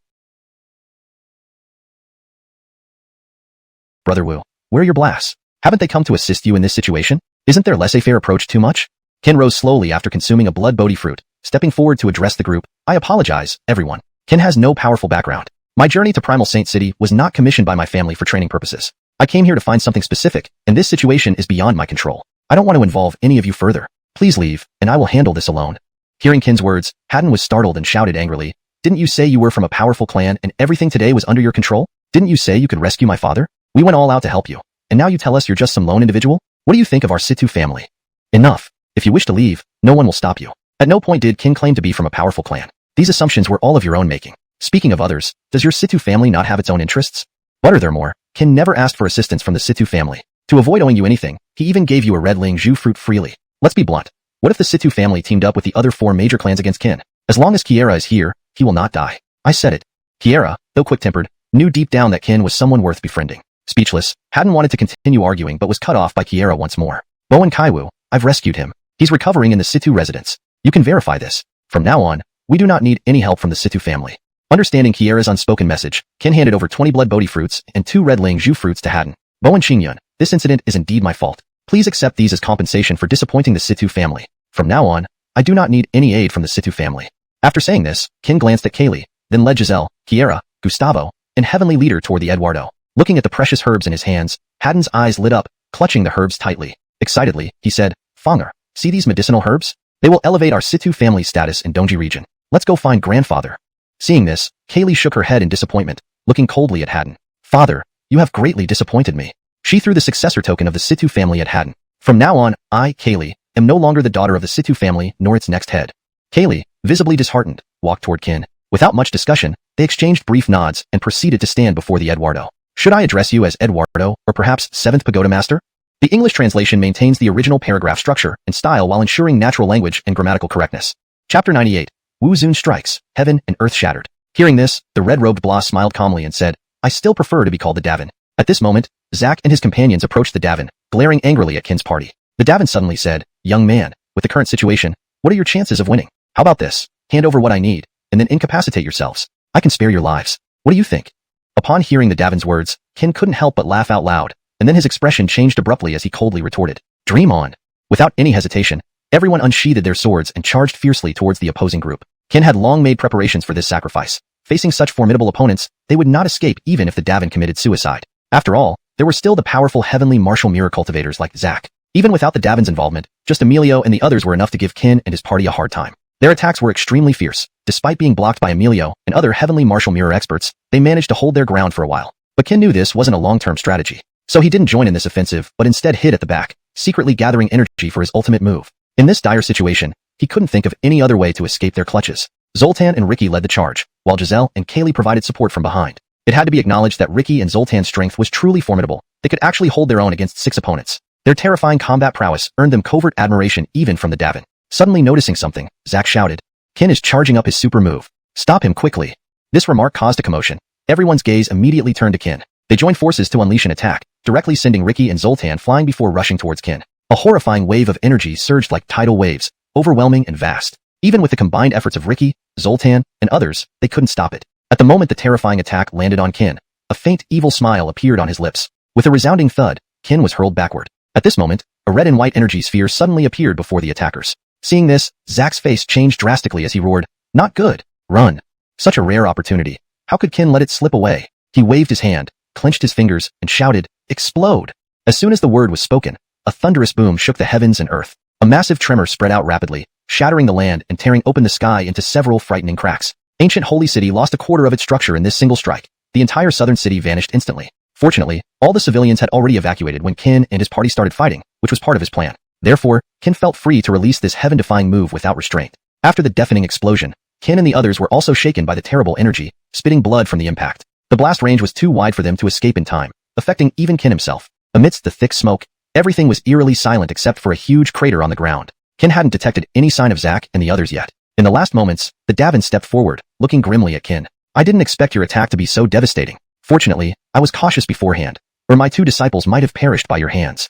"Brother Wu, where are your blasts? Haven't they come to assist you in this situation? Isn't their laissez-faire approach too much?" Qin rose slowly after consuming a blood bodhi fruit, stepping forward to address the group. "I apologize, everyone. Qin has no powerful background. My journey to Primal Saint City was not commissioned by my family for training purposes. I came here to find something specific, and this situation is beyond my control. I don't want to involve any of you further. Please leave, and I will handle this alone." Hearing Qin's words, Haddon was startled and shouted angrily, "Didn't you say you were from a powerful clan and everything today was under your control? Didn't you say you could rescue my father? We went all out to help you, and now you tell us you're just some lone individual? What do you think of our Situ family? Enough. If you wish to leave, no one will stop you." At no point did Qin claim to be from a powerful clan. These assumptions were all of your own making. Speaking of others, does your Situ family not have its own interests? Furthermore, Qin never asked for assistance from the Situ family. To avoid owing you anything, he even gave you a red Ling Zhu fruit freely. Let's be blunt. What if the Situ family teamed up with the other 4 major clans against Qin? As long as Kiera is here, he will not die. I said it. Kiera, though quick-tempered, knew deep down that Qin was someone worth befriending. Speechless, Haddon wanted to continue arguing but was cut off by Kiera once more. "Bowen Kaiwu, I've rescued him. He's recovering in the Situ residence. You can verify this. From now on, we do not need any help from the Situ family." Understanding Kiera's unspoken message, Qin handed over 20 blood bodhi fruits and 2 red Ling Zhu fruits to Haddon. "Bowen Xingyun, this incident is indeed my fault. Please accept these as compensation for disappointing the Situ family. From now on, I do not need any aid from the Situ family." After saying this, Qin glanced at Kaylee, then led Giselle, Kiera, Gustavo, and Heavenly Leader toward the Eduardo. Looking at the precious herbs in his hands, Haddon's eyes lit up, clutching the herbs tightly. Excitedly, he said, "Fanger, see these medicinal herbs? They will elevate our Situ family status in Dongji region. Let's go find grandfather." Seeing this, Kaylee shook her head in disappointment, looking coldly at Haddon. "Father, you have greatly disappointed me." She threw the successor token of the Situ family at Haddon. "From now on, I, Kaylee, am no longer the daughter of the Situ family nor its next head." Kaylee, visibly disheartened, walked toward Qin. Without much discussion, they exchanged brief nods and proceeded to stand before the Eduardo. "Should I address you as Eduardo, or perhaps 7th Pagoda Master?" The English translation maintains the original paragraph structure and style while ensuring natural language and grammatical correctness. Chapter 98. Wu Zun strikes, heaven and earth shattered. Hearing this, the red-robed Blas smiled calmly and said, "I still prefer to be called the Davin." At this moment, Zack and his companions approached the Davin, glaring angrily at Qin's party. The Davin suddenly said, "Young man, with the current situation, what are your chances of winning? How about this? Hand over what I need, and then incapacitate yourselves. I can spare your lives. What do you think?" Upon hearing the Davin's words, Qin couldn't help but laugh out loud, and then his expression changed abruptly as he coldly retorted, Dream on. Without any hesitation, everyone unsheathed their swords and charged fiercely towards the opposing group. Qin had long made preparations for this sacrifice. Facing such formidable opponents, they would not escape even if the Davin committed suicide. After all, there were still the powerful heavenly martial mirror cultivators like Zack. Even without the Davin's involvement, just Emilio and the others were enough to give Qin and his party a hard time. Their attacks were extremely fierce. Despite being blocked by Emilio and other heavenly martial mirror experts, they managed to hold their ground for a while. But Qin knew this wasn't a long-term strategy. So he didn't join in this offensive, but instead hid at the back, secretly gathering energy for his ultimate move. In this dire situation, he couldn't think of any other way to escape their clutches. Zoltan and Ricky led the charge, while Giselle and Kaylee provided support from behind. It had to be acknowledged that Ricky and Zoltan's strength was truly formidable. They could actually hold their own against 6 opponents. Their terrifying combat prowess earned them covert admiration even from the Davin. Suddenly noticing something, Zack shouted, "Qin is charging up his super move. Stop him quickly." This remark caused a commotion. Everyone's gaze immediately turned to Qin. They joined forces to unleash an attack, directly sending Ricky and Zoltan flying before rushing towards Qin. A horrifying wave of energy surged like tidal waves, overwhelming and vast. Even with the combined efforts of Ricky, Zoltan, and others, they couldn't stop it. At the moment the terrifying attack landed on Qin, a faint evil smile appeared on his lips. With a resounding thud, Qin was hurled backward. At this moment, a red and white energy sphere suddenly appeared before the attackers. Seeing this, Zack's face changed drastically as he roared, "Not good! Run!" Such a rare opportunity. How could Qin let it slip away? He waved his hand, clenched his fingers, and shouted, "Explode!" As soon as the word was spoken, a thunderous boom shook the heavens and earth. A massive tremor spread out rapidly, shattering the land and tearing open the sky into several frightening cracks. Ancient Holy City lost a quarter of its structure in this single strike. The entire southern city vanished instantly. Fortunately, all the civilians had already evacuated when Qin and his party started fighting, which was part of his plan. Therefore, Qin felt free to release this heaven-defying move without restraint. After the deafening explosion, Qin and the others were also shaken by the terrible energy, spitting blood from the impact. The blast range was too wide for them to escape in time, affecting even Qin himself. Amidst the thick smoke, everything was eerily silent except for a huge crater on the ground. Qin hadn't detected any sign of Zack and the others yet. In the last moments, the Davin stepped forward, looking grimly at Qin. "I didn't expect your attack to be so devastating. Fortunately, I was cautious beforehand, or my 2 disciples might have perished by your hands."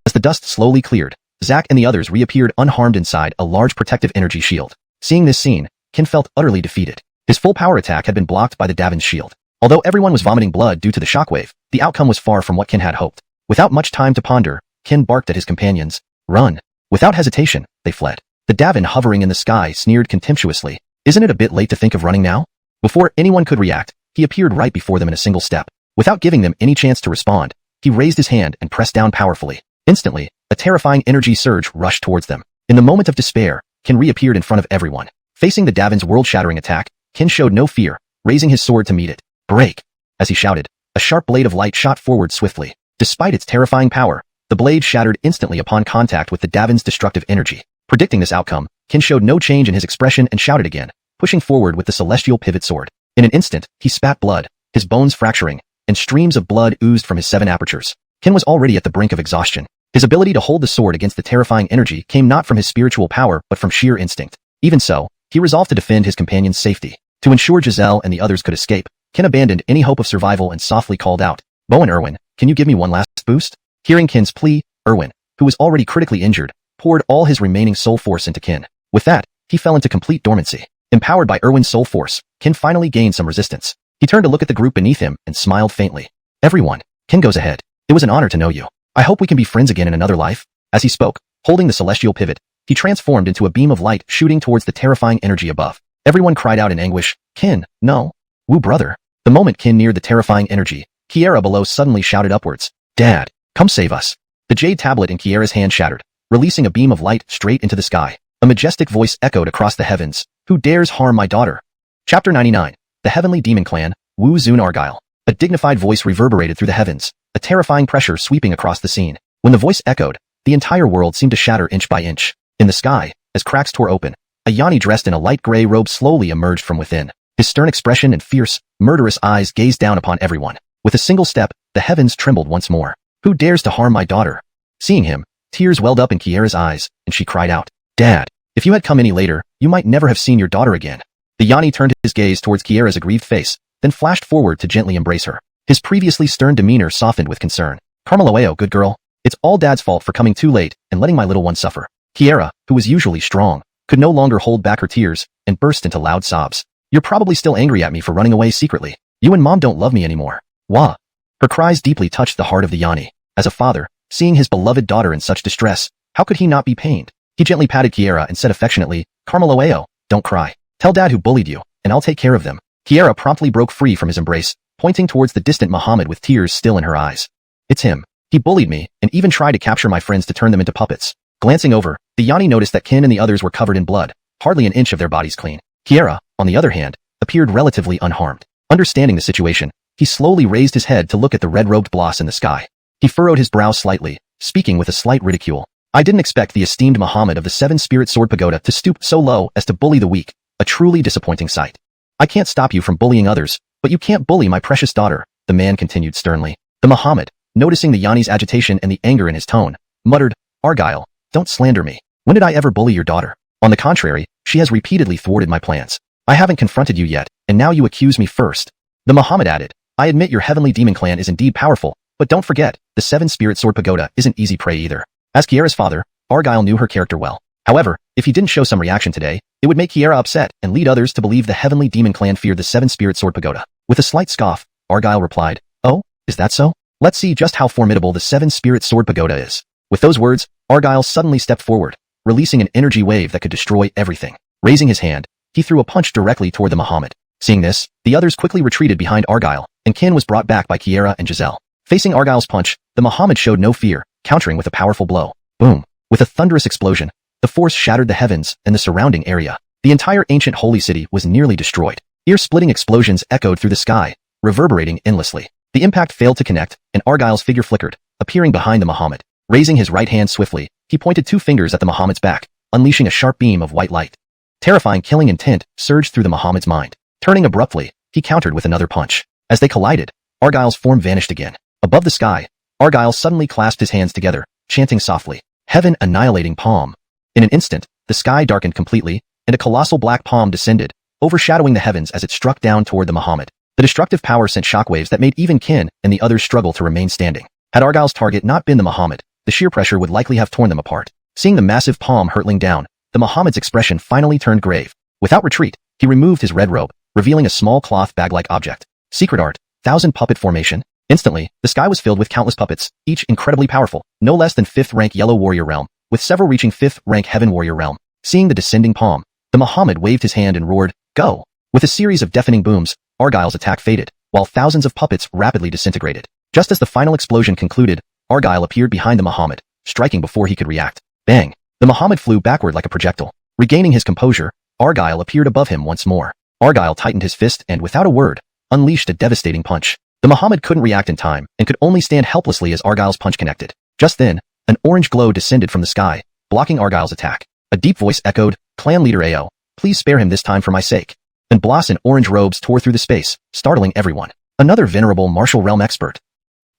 As the dust slowly cleared, Zack and the others reappeared unharmed inside a large protective energy shield. Seeing this scene, Qin felt utterly defeated. His full power attack had been blocked by the Davin's shield. Although everyone was vomiting blood due to the shockwave, the outcome was far from what Qin had hoped. Without much time to ponder, Qin barked at his companions, "Run!" Without hesitation, they fled. The Davin hovering in the sky sneered contemptuously, "Isn't it a bit late to think of running now?" Before anyone could react, he appeared right before them in a single step. Without giving them any chance to respond, he raised his hand and pressed down powerfully. Instantly, a terrifying energy surge rushed towards them. In the moment of despair, Qin reappeared in front of everyone. Facing the Davin's world-shattering attack, Qin showed no fear, raising his sword to meet it. "Break!" As he shouted, a sharp blade of light shot forward swiftly. Despite its terrifying power, the blade shattered instantly upon contact with the Davin's destructive energy. Predicting this outcome, Qin showed no change in his expression and shouted again, pushing forward with the celestial pivot sword. In an instant, he spat blood, his bones fracturing, and streams of blood oozed from his 7 apertures. Qin was already at the brink of exhaustion. His ability to hold the sword against the terrifying energy came not from his spiritual power but from sheer instinct. Even so, he resolved to defend his companion's safety. To ensure Giselle and the others could escape, Qin abandoned any hope of survival and softly called out, "Bo and Erwin, can you give me one last boost?" Hearing Qin's plea, Erwin, who was already critically injured, poured all his remaining soul force into Qin. With that, he fell into complete dormancy. Empowered by Erwin's soul force, Qin finally gained some resistance. He turned to look at the group beneath him and smiled faintly. "Everyone," Qin goes ahead. "It was an honor to know you. I hope we can be friends again in another life." As he spoke, holding the celestial pivot, he transformed into a beam of light shooting towards the terrifying energy above. Everyone cried out in anguish, "Qin, no! Wu brother!" The moment Qin neared the terrifying energy, Kiera below suddenly shouted upwards, "Dad, come save us." The jade tablet in Kiera's hand shattered, releasing a beam of light straight into the sky. A majestic voice echoed across the heavens, "Who dares harm my daughter?" Chapter 99. The Heavenly Demon Clan, Wu Zun Argyle. A dignified voice reverberated through the heavens, a terrifying pressure sweeping across the scene. When the voice echoed, the entire world seemed to shatter inch by inch. In the sky, as cracks tore open, a Yanni dressed in a light gray robe slowly emerged from within. His stern expression and fierce, murderous eyes gazed down upon everyone. With a single step, the heavens trembled once more. "Who dares to harm my daughter?" Seeing him, tears welled up in Kiera's eyes, and she cried out, "Dad, if you had come any later, you might never have seen your daughter again." The Yanni turned his gaze towards Kiera's aggrieved face, then flashed forward to gently embrace her. His previously stern demeanor softened with concern. "Carmeloeo, good girl. It's all Dad's fault for coming too late and letting my little one suffer." Kiera, who was usually strong, could no longer hold back her tears and burst into loud sobs. "You're probably still angry at me for running away secretly. You and Mom don't love me anymore. Wah." Her cries deeply touched the heart of the Yanni. As a father, Seeing his beloved daughter in such distress, how could he not be pained? He gently patted Kiera and said affectionately, Carmeloeo, don't cry. Tell Dad who bullied you, and I'll take care of them. Kiera promptly broke free from his embrace, pointing towards the distant Muhammad with tears still in her eyes. It's him. He bullied me, and even tried to capture my friends to turn them into puppets. Glancing over, the Yanni noticed that Kin and the others were covered in blood, hardly an inch of their bodies clean. Kiera, on the other hand, appeared relatively unharmed. Understanding the situation, he slowly raised his head to look at the red-robed bloss in the sky. He furrowed his brow slightly, speaking with a slight ridicule. I didn't expect the esteemed Muhammad of the Seven-Spirit Sword Pagoda to stoop so low as to bully the weak, a truly disappointing sight. I can't stop you from bullying others, but you can't bully my precious daughter, the man continued sternly. The Muhammad, noticing the Yanni's agitation and the anger in his tone, muttered, Argyle, don't slander me. When did I ever bully your daughter? On the contrary, she has repeatedly thwarted my plans. I haven't confronted you yet, and now you accuse me first. The Muhammad added, I admit your heavenly demon clan is indeed powerful, but don't forget, the Seven-Spirit Sword Pagoda isn't easy prey either. As Kiera's father, Argyle knew her character well. However, if he didn't show some reaction today, it would make Kiera upset and lead others to believe the heavenly demon clan feared the Seven-Spirit Sword Pagoda. With a slight scoff, Argyle replied, Oh, is that so? Let's see just how formidable the Seven-Spirit Sword Pagoda is. With those words, Argyle suddenly stepped forward, releasing an energy wave that could destroy everything. Raising his hand, he threw a punch directly toward the Muhammad. Seeing this, the others quickly retreated behind Argyle, and Kin was brought back by Kiera and Giselle. Facing Argyle's punch, the Muhammad showed no fear, countering with a powerful blow. Boom! With a thunderous explosion, the force shattered the heavens and the surrounding area. The entire ancient holy city was nearly destroyed. Ear-splitting explosions echoed through the sky, reverberating endlessly. The impact failed to connect, and Argyle's figure flickered, appearing behind the Muhammad. Raising his right hand swiftly, he pointed two fingers at the Muhammad's back, unleashing a sharp beam of white light. Terrifying killing intent surged through the Muhammad's mind. Turning abruptly, he countered with another punch. As they collided, Argyle's form vanished again. Above the sky, Argyle suddenly clasped his hands together, chanting softly, Heaven annihilating palm. In an instant, the sky darkened completely, and a colossal black palm descended, overshadowing the heavens as it struck down toward the Muhammad. The destructive power sent shockwaves that made even Kin and the others struggle to remain standing. Had Argyle's target not been the Muhammad, the sheer pressure would likely have torn them apart. Seeing the massive palm hurtling down, the Muhammad's expression finally turned grave. Without retreat, he removed his red robe, revealing a small cloth bag-like object. Secret art, 1,000 puppet formation. Instantly, the sky was filled with countless puppets, each incredibly powerful, no less than 5th rank Yellow Warrior Realm, with several reaching 5th rank Heaven Warrior Realm. Seeing the descending palm, the Muhammad waved his hand and roared, Go! With a series of deafening booms, Argyle's attack faded, while thousands of puppets rapidly disintegrated. Just as the final explosion concluded, Argyle appeared behind the Muhammad, striking before he could react. Bang! The Muhammad flew backward like a projectile. Regaining his composure, Argyle appeared above him once more. Argyle tightened his fist and, without a word, unleashed a devastating punch. The Muhammad couldn't react in time and could only stand helplessly as Argyle's punch connected. Just then, an orange glow descended from the sky, blocking Argyle's attack. A deep voice echoed, Clan Leader Ao, please spare him this time for my sake. And Bloss in orange robes tore through the space, startling everyone. Another venerable martial realm expert.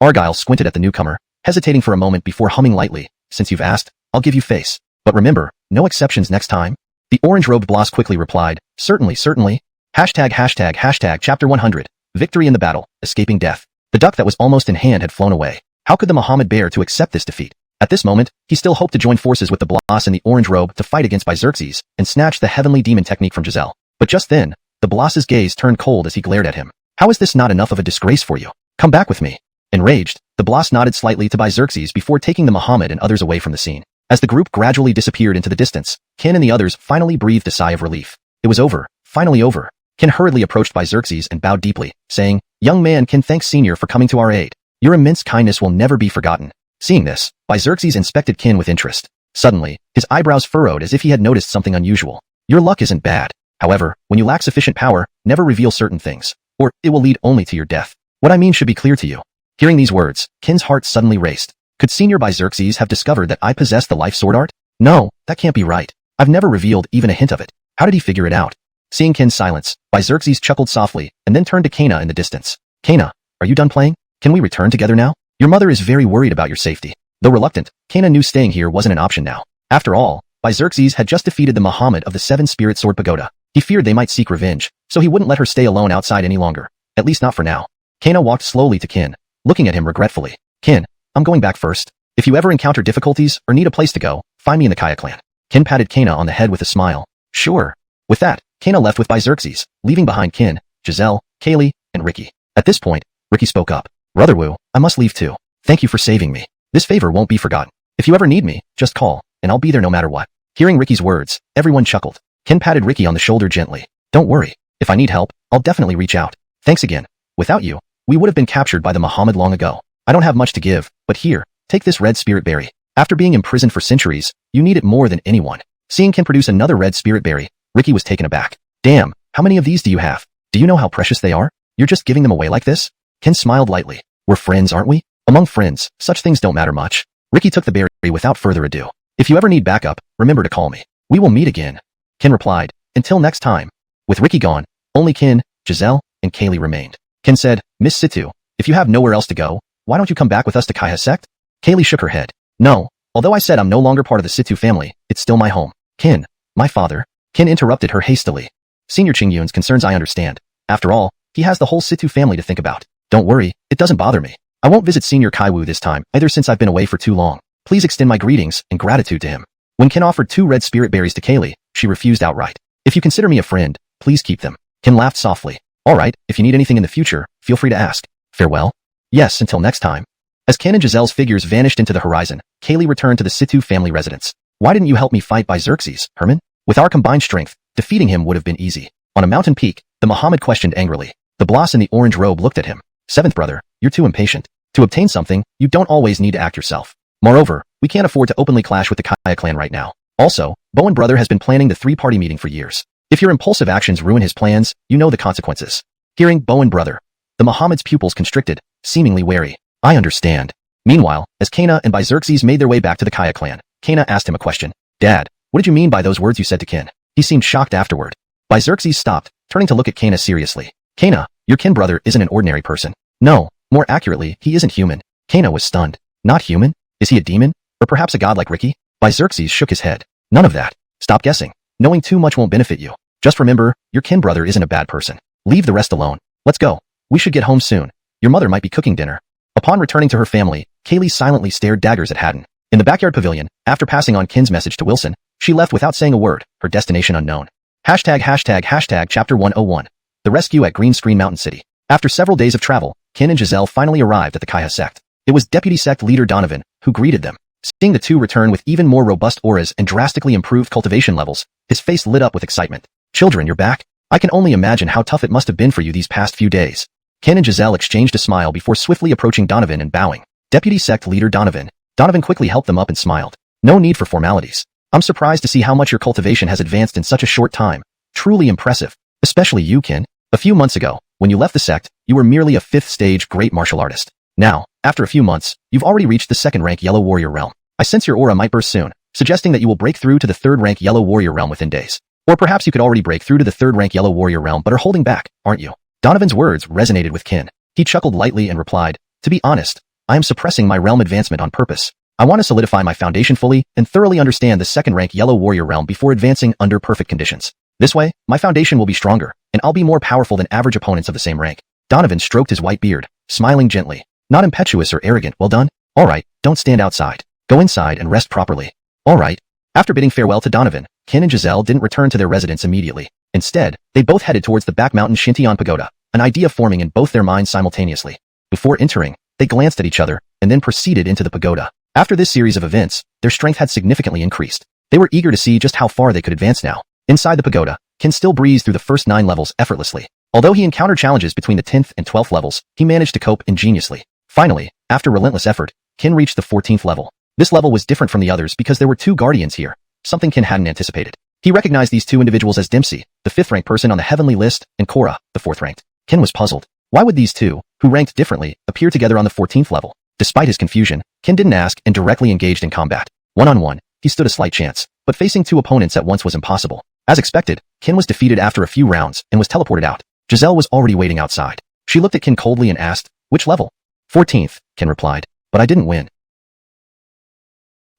Argyle squinted at the newcomer, hesitating for a moment before humming lightly, Since you've asked, I'll give you face. But remember, no exceptions next time. The orange-robed Bloss quickly replied, Certainly, certainly. ##### Chapter 100. Victory in the battle, escaping death. The duck that was almost in hand had flown away. How could the Muhammad bear to accept this defeat? At this moment, he still hoped to join forces with the Bloss in the orange robe to fight against Xerxes and snatch the heavenly demon technique from Giselle. But just then, the Bloss's gaze turned cold as he glared at him. How is this not enough of a disgrace for you? Come back with me. Enraged, the Bloss nodded slightly to Xerxes before taking the Muhammad and others away from the scene. As the group gradually disappeared into the distance, Kin and the others finally breathed a sigh of relief. It was over, finally over. Kin hurriedly approached Xerxes and bowed deeply, saying, Young man, Kin thanks Senior for coming to our aid. Your immense kindness will never be forgotten. Seeing this, Xerxes inspected Kin with interest. Suddenly, his eyebrows furrowed as if he had noticed something unusual. Your luck isn't bad. However, when you lack sufficient power, never reveal certain things, or it will lead only to your death. What I mean should be clear to you. Hearing these words, Kin's heart suddenly raced. Could Senior Xerxes have discovered that I possess the life sword art? No, that can't be right. I've never revealed even a hint of it. How did he figure it out? Seeing Kin's silence, Xerxes chuckled softly and then turned to Kana in the distance. Kana, are you done playing? Can we return together now? Your mother is very worried about your safety. Though reluctant, Kana knew staying here wasn't an option now. After all, Xerxes had just defeated the Muhammad of the Seven-Spirit Sword Pagoda. He feared they might seek revenge, so he wouldn't let her stay alone outside any longer. At least not for now. Kana walked slowly to Kin, looking at him regretfully. Kin, I'm going back first. If you ever encounter difficulties or need a place to go, find me in the Kaya clan. Kin patted Kana on the head with a smile. Sure. With that, Kana left with Xerxes, leaving behind Kin, Giselle, Kaylee, and Ricky. At this point, Ricky spoke up. Brother Wu, I must leave too. Thank you for saving me. This favor won't be forgotten. If you ever need me, just call, and I'll be there no matter what. Hearing Ricky's words, everyone chuckled. Ken patted Ricky on the shoulder gently. Don't worry. If I need help, I'll definitely reach out. Thanks again. Without you, we would have been captured by the Muhammad long ago. I don't have much to give, but here, take this red spirit berry. After being imprisoned for centuries, you need it more than anyone. Seeing Ken produce another red spirit berry, Ricky was taken aback. Damn, how many of these do you have? Do you know how precious they are? You're just giving them away like this? Ken smiled lightly. We're friends, aren't we? Among friends, such things don't matter much. Ricky took the berry without further ado. If you ever need backup, remember to call me. We will meet again. Ken replied. Until next time. With Ricky gone, only Ken, Giselle, and Kaylee remained. Ken said, Miss Situ, if you have nowhere else to go, why don't you come back with us to Kaiha sect? Kaylee shook her head. No, although I said I'm no longer part of the Situ family, it's still my home. Ken, my father. Ken interrupted her hastily. Senior Qingyun's concerns I understand. After all, he has the whole Situ family to think about. Don't worry, it doesn't bother me. I won't visit Senior Kaiwu this time, either since I've been away for too long. Please extend my greetings and gratitude to him. When Ken offered 2 red spirit berries to Kaylee, she refused outright. If you consider me a friend, please keep them. Ken laughed softly. All right, if you need anything in the future, feel free to ask. Farewell. Yes, until next time. As Ken and Giselle's figures vanished into the horizon, Kaylee returned to the Situ family residence. Why didn't you help me fight by Xerxes, Herman? With our combined strength, defeating him would have been easy. On a mountain peak, the Muhammad questioned angrily. The Bloss in the orange robe looked at him. 7th brother, you're too impatient. To obtain something, you don't always need to act yourself. Moreover, we can't afford to openly clash with the Kaya clan right now. Also, Bowen brother has been planning the 3-party meeting for years. If your impulsive actions ruin his plans, you know the consequences. Hearing Bowen brother, the Muhammad's pupils constricted, seemingly wary. I understand. Meanwhile, as Kana and Xerxes made their way back to the Kaya clan, Kana asked him a question. Dad, what did you mean by those words you said to Ken? He seemed shocked afterward. Xerxes stopped, turning to look at Kana seriously. Kana, your kin brother isn't an ordinary person. No, more accurately, he isn't human. Kana was stunned. Not human? Is he a demon? Or perhaps a god like Ricky? Xerxes shook his head. None of that. Stop guessing. Knowing too much won't benefit you. Just remember, your kin brother isn't a bad person. Leave the rest alone. Let's go. We should get home soon. Your mother might be cooking dinner. Upon returning to her family, Kaylee silently stared daggers at Haddon. In the backyard pavilion, after passing on Ken's message to Wilson, she left without saying a word, her destination unknown. ####Chapter 101. The Rescue at Green Screen Mountain City. After several days of travel, Ken and Giselle finally arrived at the Kaiha sect. It was Deputy Sect Leader Donovan, who greeted them. Seeing the two return with even more robust auras and drastically improved cultivation levels, his face lit up with excitement. Children, you're back? I can only imagine how tough it must have been for you these past few days. Ken and Giselle exchanged a smile before swiftly approaching Donovan and bowing. Deputy Sect Leader Donovan. Donovan quickly helped them up and smiled. No need for formalities. I'm surprised to see how much your cultivation has advanced in such a short time. Truly impressive. Especially you, Ken. A few months ago, when you left the sect, you were merely a 5th stage great martial artist. Now, after a few months, you've already reached the 2nd rank Yellow Warrior realm. I sense your aura might burst soon, suggesting that you will break through to the 3rd rank Yellow Warrior realm within days. Or perhaps you could already break through to the 3rd rank Yellow Warrior realm but are holding back, aren't you? Donovan's words resonated with Ken. He chuckled lightly and replied, to be honest, I am suppressing my realm advancement on purpose. I want to solidify my foundation fully and thoroughly understand the 2nd rank Yellow Warrior realm before advancing under perfect conditions. This way, my foundation will be stronger, and I'll be more powerful than average opponents of the same rank. Donovan stroked his white beard, smiling gently. Not impetuous or arrogant, well done? Alright, don't stand outside. Go inside and rest properly. Alright. After bidding farewell to Donovan, Ken and Giselle didn't return to their residence immediately. Instead, they both headed towards the back mountain Shintian Pagoda, an idea forming in both their minds simultaneously. Before entering, they glanced at each other, and then proceeded into the pagoda. After this series of events, their strength had significantly increased. They were eager to see just how far they could advance now. Inside the pagoda, Ken still breezed through the first 9 levels effortlessly. Although he encountered challenges between the 10th and 12th levels, he managed to cope ingeniously. Finally, after relentless effort, Ken reached the 14th level. This level was different from the others because there were 2 guardians here, something Ken hadn't anticipated. He recognized these 2 individuals as Dempsey, the 5th ranked person on the heavenly list, and Cora, the 4th ranked. Ken was puzzled. Why would these 2, who ranked differently, appear together on the 14th level? Despite his confusion, Ken didn't ask and directly engaged in combat. One-on-one, he stood a slight chance, but facing 2 opponents at once was impossible. As expected, Ken was defeated after a few rounds and was teleported out. Giselle was already waiting outside. She looked at Ken coldly and asked, which level? 14th, Ken replied, but I didn't win.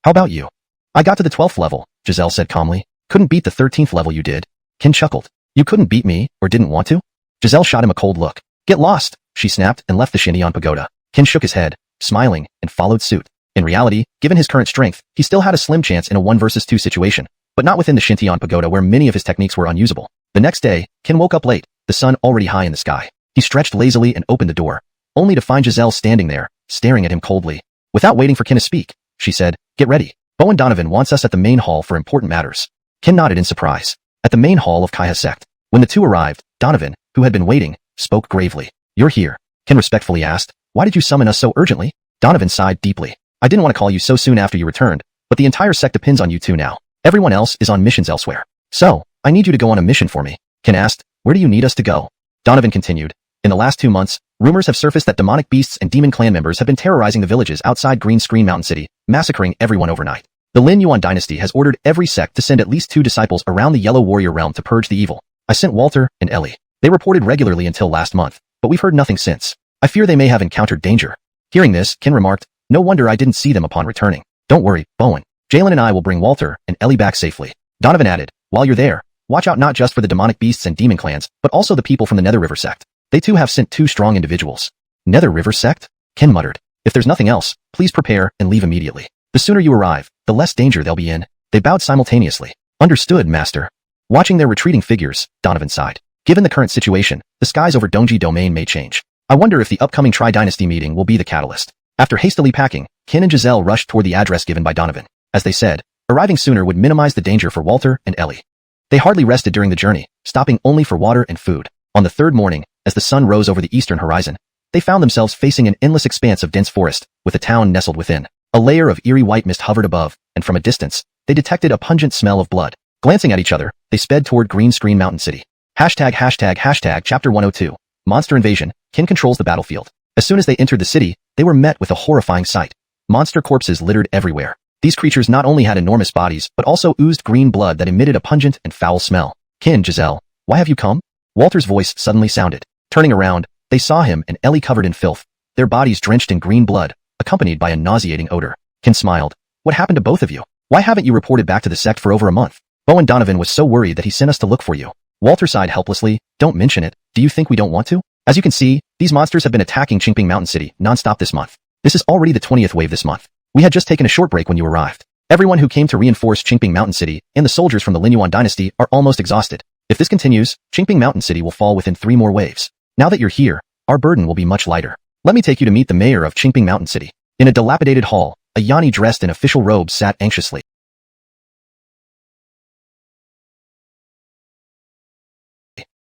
How about you? I got to the 12th level, Giselle said calmly. Couldn't beat the 13th level you did. Ken chuckled. You couldn't beat me, or didn't want to? Giselle shot him a cold look. Get lost, she snapped and left the Shintian Pagoda. Ken shook his head, smiling, and followed suit. In reality, given his current strength, he still had a slim chance in a 1 versus 2 situation, but not within the Shintian Pagoda where many of his techniques were unusable. The next day, Ken woke up late, the sun already high in the sky. He stretched lazily and opened the door, only to find Giselle standing there, staring at him coldly. Without waiting for Kin to speak, she said, "Get ready. Bowen Donovan wants us at the main hall for important matters." Kin nodded in surprise. At the main hall of Kaiha sect. When the two arrived, Donovan, who had been waiting, spoke gravely. "You're here." Kin respectfully asked, "Why did you summon us so urgently?" Donovan sighed deeply. "I didn't want to call you so soon after you returned, but the entire sect depends on you two now. Everyone else is on missions elsewhere. So, I need you to go on a mission for me." Kin asked, "Where do you need us to go?" Donovan continued, "In the last 2 months, rumors have surfaced that demonic beasts and demon clan members have been terrorizing the villages outside Green Screen Mountain City, massacring everyone overnight. The Lin Yuan dynasty has ordered every sect to send at least 2 disciples around the Yellow Warrior realm to purge the evil. I sent Walter and Ellie. They reported regularly until last month, but we've heard nothing since. I fear they may have encountered danger." Hearing this, Kin remarked, "No wonder I didn't see them upon returning. Don't worry, Bowen. Jalen and I will bring Walter and Ellie back safely." Donovan added, "While you're there, watch out not just for the demonic beasts and demon clans, but also the people from the Nether River sect. They too have sent 2 strong individuals." "Nether River sect?" Kin muttered. "If there's nothing else, please prepare and leave immediately. The sooner you arrive, the less danger they'll be in." They bowed simultaneously. "Understood, master." Watching their retreating figures, Donovan sighed. Given the current situation, the skies over Dongji domain may change. I wonder if the upcoming Tri-Dynasty meeting will be the catalyst. After hastily packing, Kin and Giselle rushed toward the address given by Donovan. As they said, arriving sooner would minimize the danger for Walter and Ellie. They hardly rested during the journey, stopping only for water and food. On the 3rd morning, as the sun rose over the eastern horizon, they found themselves facing an endless expanse of dense forest, with a town nestled within. A layer of eerie white mist hovered above, and from a distance, they detected a pungent smell of blood. Glancing at each other, they sped toward Green Screen Mountain City. ##### Chapter 102. Monster Invasion. Kin controls the battlefield. As soon as they entered the city, they were met with a horrifying sight. Monster corpses littered everywhere. These creatures not only had enormous bodies, but also oozed green blood that emitted a pungent and foul smell. "Kin, Giselle, why have you come?" Walter's voice suddenly sounded. Turning around, they saw him and Ellie covered in filth, their bodies drenched in green blood, accompanied by a nauseating odor. Kin smiled. "What happened to both of you? Why haven't you reported back to the sect for over a month?" "Bowen Donovan was so worried that he sent us to look for you." Walter sighed helplessly. "Don't mention it. Do you think we don't want to? As you can see, these monsters have been attacking Qingping Mountain City non-stop this month. This is already the 20th wave this month. We had just taken a short break when you arrived. Everyone who came to reinforce Qingping Mountain City and the soldiers from the Lin Yuan dynasty are almost exhausted. If this continues, Qingping Mountain City will fall within 3 more waves. Now that you're here, our burden will be much lighter. Let me take you to meet the mayor of Qingping Mountain City." In a dilapidated hall, a Yanni dressed in official robes sat anxiously.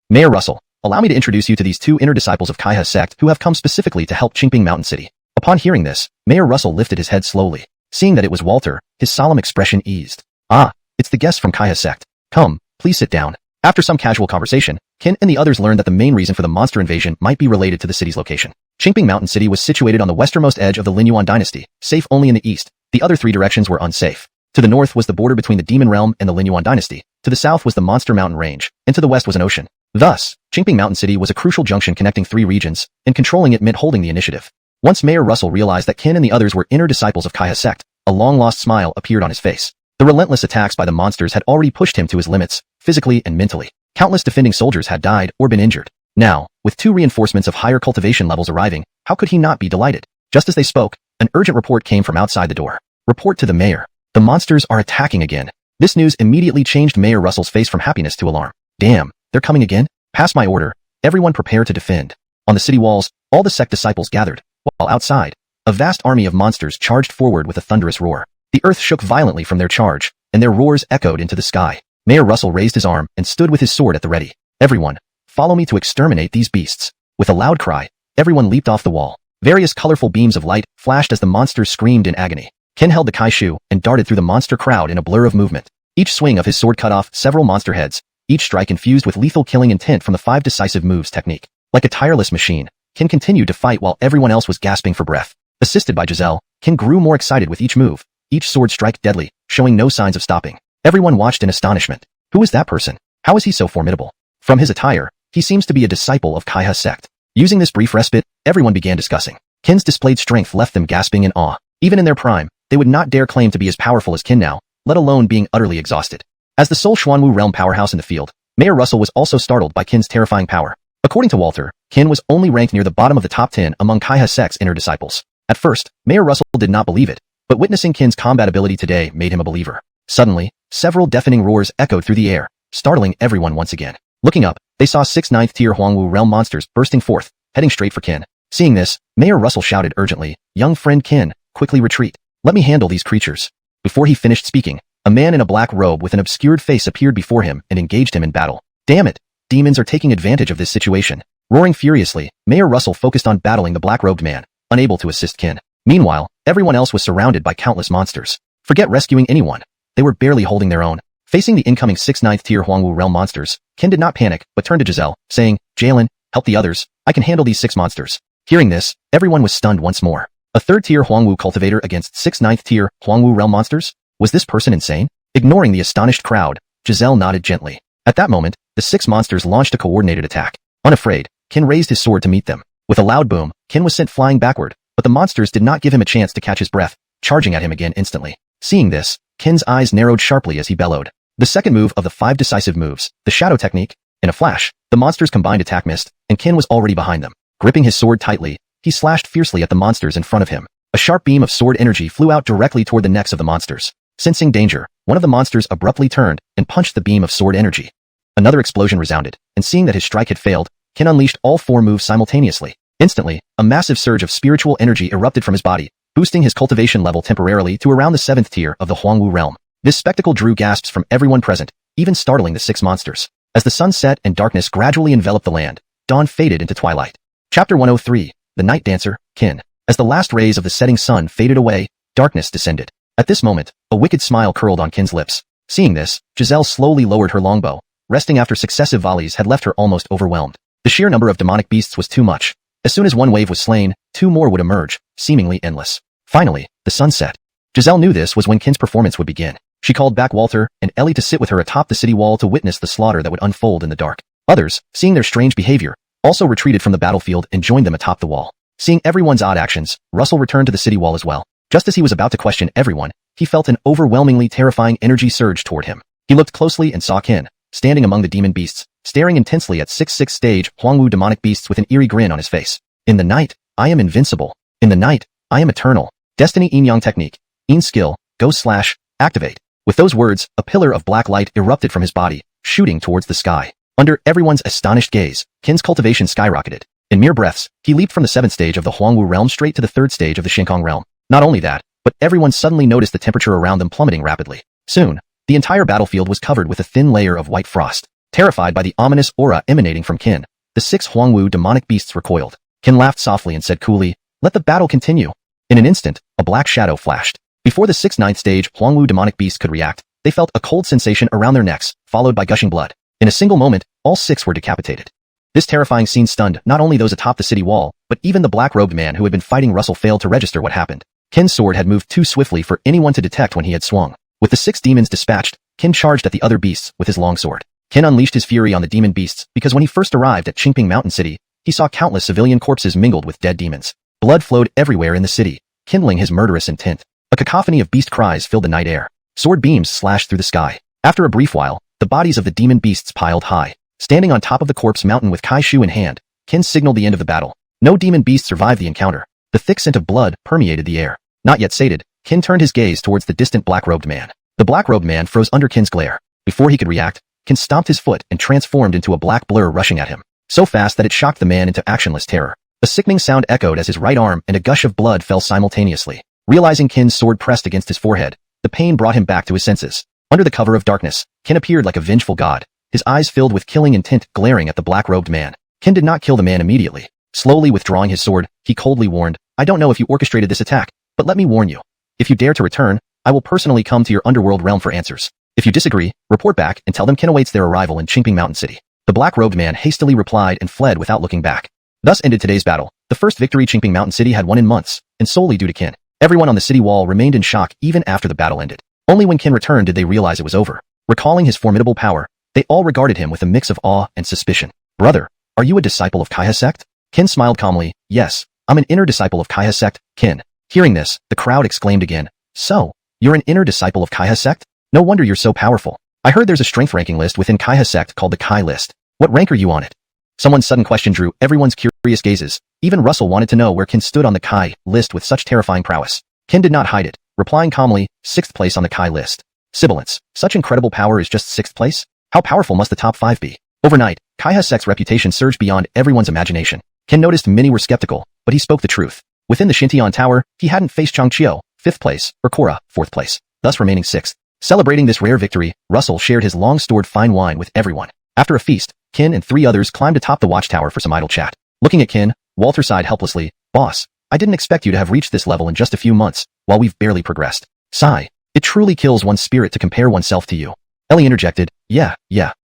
"Mayor Russell, allow me to introduce you to these 2 inner disciples of Kaiha sect who have come specifically to help Qingping Mountain City." Upon hearing this, Mayor Russell lifted his head slowly. Seeing that it was Walter, his solemn expression eased. "Ah, it's the guests from Kaiha sect. Come, please sit down." After some casual conversation, Kin and the others learned that the main reason for the monster invasion might be related to the city's location. Qingping Mountain City was situated on the westernmost edge of the Lin Yuan dynasty, safe only in the east. The other 3 directions were unsafe. To the north was the border between the Demon Realm and the Lin Yuan dynasty. To the south was the Monster Mountain Range, and to the west was an ocean. Thus, Qingping Mountain City was a crucial junction connecting 3 regions, and controlling it meant holding the initiative. Once Mayor Russell realized that Kin and the others were inner disciples of Kaiha sect, a long-lost smile appeared on his face. The relentless attacks by the monsters had already pushed him to his limits, physically and mentally. Countless defending soldiers had died or been injured. Now, with 2 reinforcements of higher cultivation levels arriving, how could he not be delighted? Just as they spoke, an urgent report came from outside the door. "Report to the mayor. The monsters are attacking again." This news immediately changed Mayor Russell's face from happiness to alarm. "Damn, they're coming again? Pass my order. Everyone prepare to defend." On the city walls, all the sect disciples gathered, while outside, a vast army of monsters charged forward with a thunderous roar. The earth shook violently from their charge, and their roars echoed into the sky. Mayor Russell raised his arm and stood with his sword at the ready. "Everyone, follow me to exterminate these beasts." With a loud cry, everyone leaped off the wall. Various colorful beams of light flashed as the monsters screamed in agony. Kin held the kaishu and darted through the monster crowd in a blur of movement. Each swing of his sword cut off several monster heads, each strike infused with lethal killing intent from the 5 decisive moves technique. Like a tireless machine, Kin continued to fight while everyone else was gasping for breath. Assisted by Giselle, Kin grew more excited with each move, each sword strike deadly, showing no signs of stopping. Everyone watched in astonishment. Who is that person? How is he so formidable? From his attire, he seems to be a disciple of Kaiha sect. Using this brief respite, everyone began discussing. Kin's displayed strength left them gasping in awe. Even in their prime, they would not dare claim to be as powerful as Kin now, let alone being utterly exhausted. As the sole Xuanwu realm powerhouse in the field, Mayor Russell was also startled by Kin's terrifying power. According to Walter, Kin was only ranked near the bottom of the top 10 among Kaiha sect's inner disciples. At first, Mayor Russell did not believe it, but witnessing Kin's combat ability today made him a believer. Suddenly, several deafening roars echoed through the air, startling everyone once again. Looking up, they saw 6 9th-tier Huangwu realm monsters bursting forth, heading straight for Kin. Seeing this, Mayor Russell shouted urgently, "Young friend Kin, quickly retreat. Let me handle these creatures. Before he finished speaking, a man in a black robe with an obscured face appeared before him and engaged him in battle. Damn it! Demons are taking advantage of this situation. Roaring furiously, Mayor Russell focused on battling the black-robed man, unable to assist Qin. Meanwhile, everyone else was surrounded by countless monsters. Forget rescuing anyone. They were barely holding their own. Facing the incoming 6 9th tier Huangwu realm monsters, Qin did not panic, but turned to Giselle, saying, Jalen, help the others. I can handle these 6 monsters. Hearing this, everyone was stunned once more. A 3rd tier Huangwu cultivator against 6 9th tier Huangwu realm monsters? Was this person insane? Ignoring the astonished crowd, Giselle nodded gently. At that moment, the 6 monsters launched a coordinated attack. Unafraid, Qin raised his sword to meet them. With a loud boom, Qin was sent flying backward, but the monsters did not give him a chance to catch his breath, charging at him again instantly. Seeing this, Qin's eyes narrowed sharply as he bellowed. The second move of the 5 decisive moves, the Shadow Technique. In a flash, the monsters' combined attack missed, and Qin was already behind them. Gripping his sword tightly, he slashed fiercely at the monsters in front of him. A sharp beam of sword energy flew out directly toward the necks of the monsters. Sensing danger, one of the monsters abruptly turned and punched the beam of sword energy. Another explosion resounded, and seeing that his strike had failed, Qin unleashed all 4 moves simultaneously. Instantly, a massive surge of spiritual energy erupted from his body, boosting his cultivation level temporarily to around the 7th tier of the Huangwu realm. This spectacle drew gasps from everyone present, even startling the 6 monsters. As the sun set and darkness gradually enveloped the land, dawn faded into twilight. Chapter 103, The Night Dancer, Qin. As the last rays of the setting sun faded away, darkness descended. At this moment, a wicked smile curled on Qin's lips. Seeing this, Giselle slowly lowered her longbow. Resting after successive volleys had left her almost overwhelmed. The sheer number of demonic beasts was too much. As soon as one wave was slain, 2 more would emerge, seemingly endless. Finally, the sun set. Giselle knew this was when Qin's performance would begin. She called back Walter and Ellie to sit with her atop the city wall to witness the slaughter that would unfold in the dark. Others, seeing their strange behavior, also retreated from the battlefield and joined them atop the wall. Seeing everyone's odd actions, Russell returned to the city wall as well. Just as he was about to question everyone, he felt an overwhelmingly terrifying energy surge toward him. He looked closely and saw Qin, standing among the demon beasts, staring intensely at 6th stage Huangwu demonic beasts with an eerie grin on his face. In the night, I am invincible. In the night, I am eternal. Destiny Yin-Yang Technique. Yin skill, go/activate. With those words, a pillar of black light erupted from his body, shooting towards the sky. Under everyone's astonished gaze, Qin's cultivation skyrocketed. In mere breaths, he leaped from the 7th stage of the Huangwu realm straight to the 3rd stage of the Xingkong realm. Not only that, but everyone suddenly noticed the temperature around them plummeting rapidly. Soon, the entire battlefield was covered with a thin layer of white frost. Terrified by the ominous aura emanating from Qin, the 6 Huangwu demonic beasts recoiled. Qin laughed softly and said coolly, "Let the battle continue." In an instant, a black shadow flashed. Before the 6th 9th stage Huangwu demonic beasts could react, they felt a cold sensation around their necks, followed by gushing blood. In a single moment, all 6 were decapitated. This terrifying scene stunned not only those atop the city wall, but even the black-robed man who had been fighting Russell failed to register what happened. Qin's sword had moved too swiftly for anyone to detect when he had swung. With the 6 demons dispatched, Qin charged at the other beasts with his longsword. Qin unleashed his fury on the demon beasts because when he first arrived at Qingping Mountain City, he saw countless civilian corpses mingled with dead demons. Blood flowed everywhere in the city, kindling his murderous intent. A cacophony of beast cries filled the night air. Sword beams slashed through the sky. After a brief while, the bodies of the demon beasts piled high. Standing on top of the corpse mountain with Kai Shu in hand, Qin signaled the end of the battle. No demon beast survived the encounter. The thick scent of blood permeated the air. Not yet sated, Qin turned his gaze towards the distant black-robed man. The black-robed man froze under Qin's glare. Before he could react, Qin stomped his foot and transformed into a black blur rushing at him. So fast that it shocked the man into actionless terror. A sickening sound echoed as his right arm and a gush of blood fell simultaneously. Realizing Qin's sword pressed against his forehead, the pain brought him back to his senses. Under the cover of darkness, Qin appeared like a vengeful god, his eyes filled with killing intent glaring at the black-robed man. Qin did not kill the man immediately. Slowly withdrawing his sword, he coldly warned, "I don't know if you orchestrated this attack, but let me warn you. If you dare to return, I will personally come to your underworld realm for answers. If you disagree, report back and tell them Qin awaits their arrival in Qingping Mountain City." The black-robed man hastily replied and fled without looking back. Thus ended today's battle. The first victory Qingping Mountain City had won in months, and solely due to Qin. Everyone on the city wall remained in shock even after the battle ended. Only when Qin returned did they realize it was over. Recalling his formidable power, they all regarded him with a mix of awe and suspicion. "Brother, are you a disciple of Kaiha sect?" Qin smiled calmly. "Yes, I'm an inner disciple of Kaiha sect, Qin." Hearing this, the crowd exclaimed again. "So, you're an inner disciple of Kaiha sect? No wonder you're so powerful. I heard there's a strength ranking list within Kaiha sect called the Kai list. What rank are you on it?" Someone's sudden question drew everyone's curious gazes. Even Russell wanted to know where Qin stood on the Kai list with such terrifying prowess. Qin did not hide it, replying calmly, "6th place on the Kai list." Sibilance, such incredible power is just 6th place? How powerful must the top 5 be? Overnight, Kaiha sect's reputation surged beyond everyone's imagination. Qin noticed many were skeptical, but he spoke the truth. Within the Shintian Tower, he hadn't faced Changchio, 5th place, or Korra, 4th place, thus remaining 6th. Celebrating this rare victory, Russell shared his long-stored fine wine with everyone. After a feast, Kin and 3 others climbed atop the watchtower for some idle chat. Looking at Kin, Walter sighed helplessly. Boss, I didn't expect you to have reached this level in just a few months, while we've barely progressed. Sigh. It truly kills one's spirit to compare oneself to you. Ellie interjected. Yeah.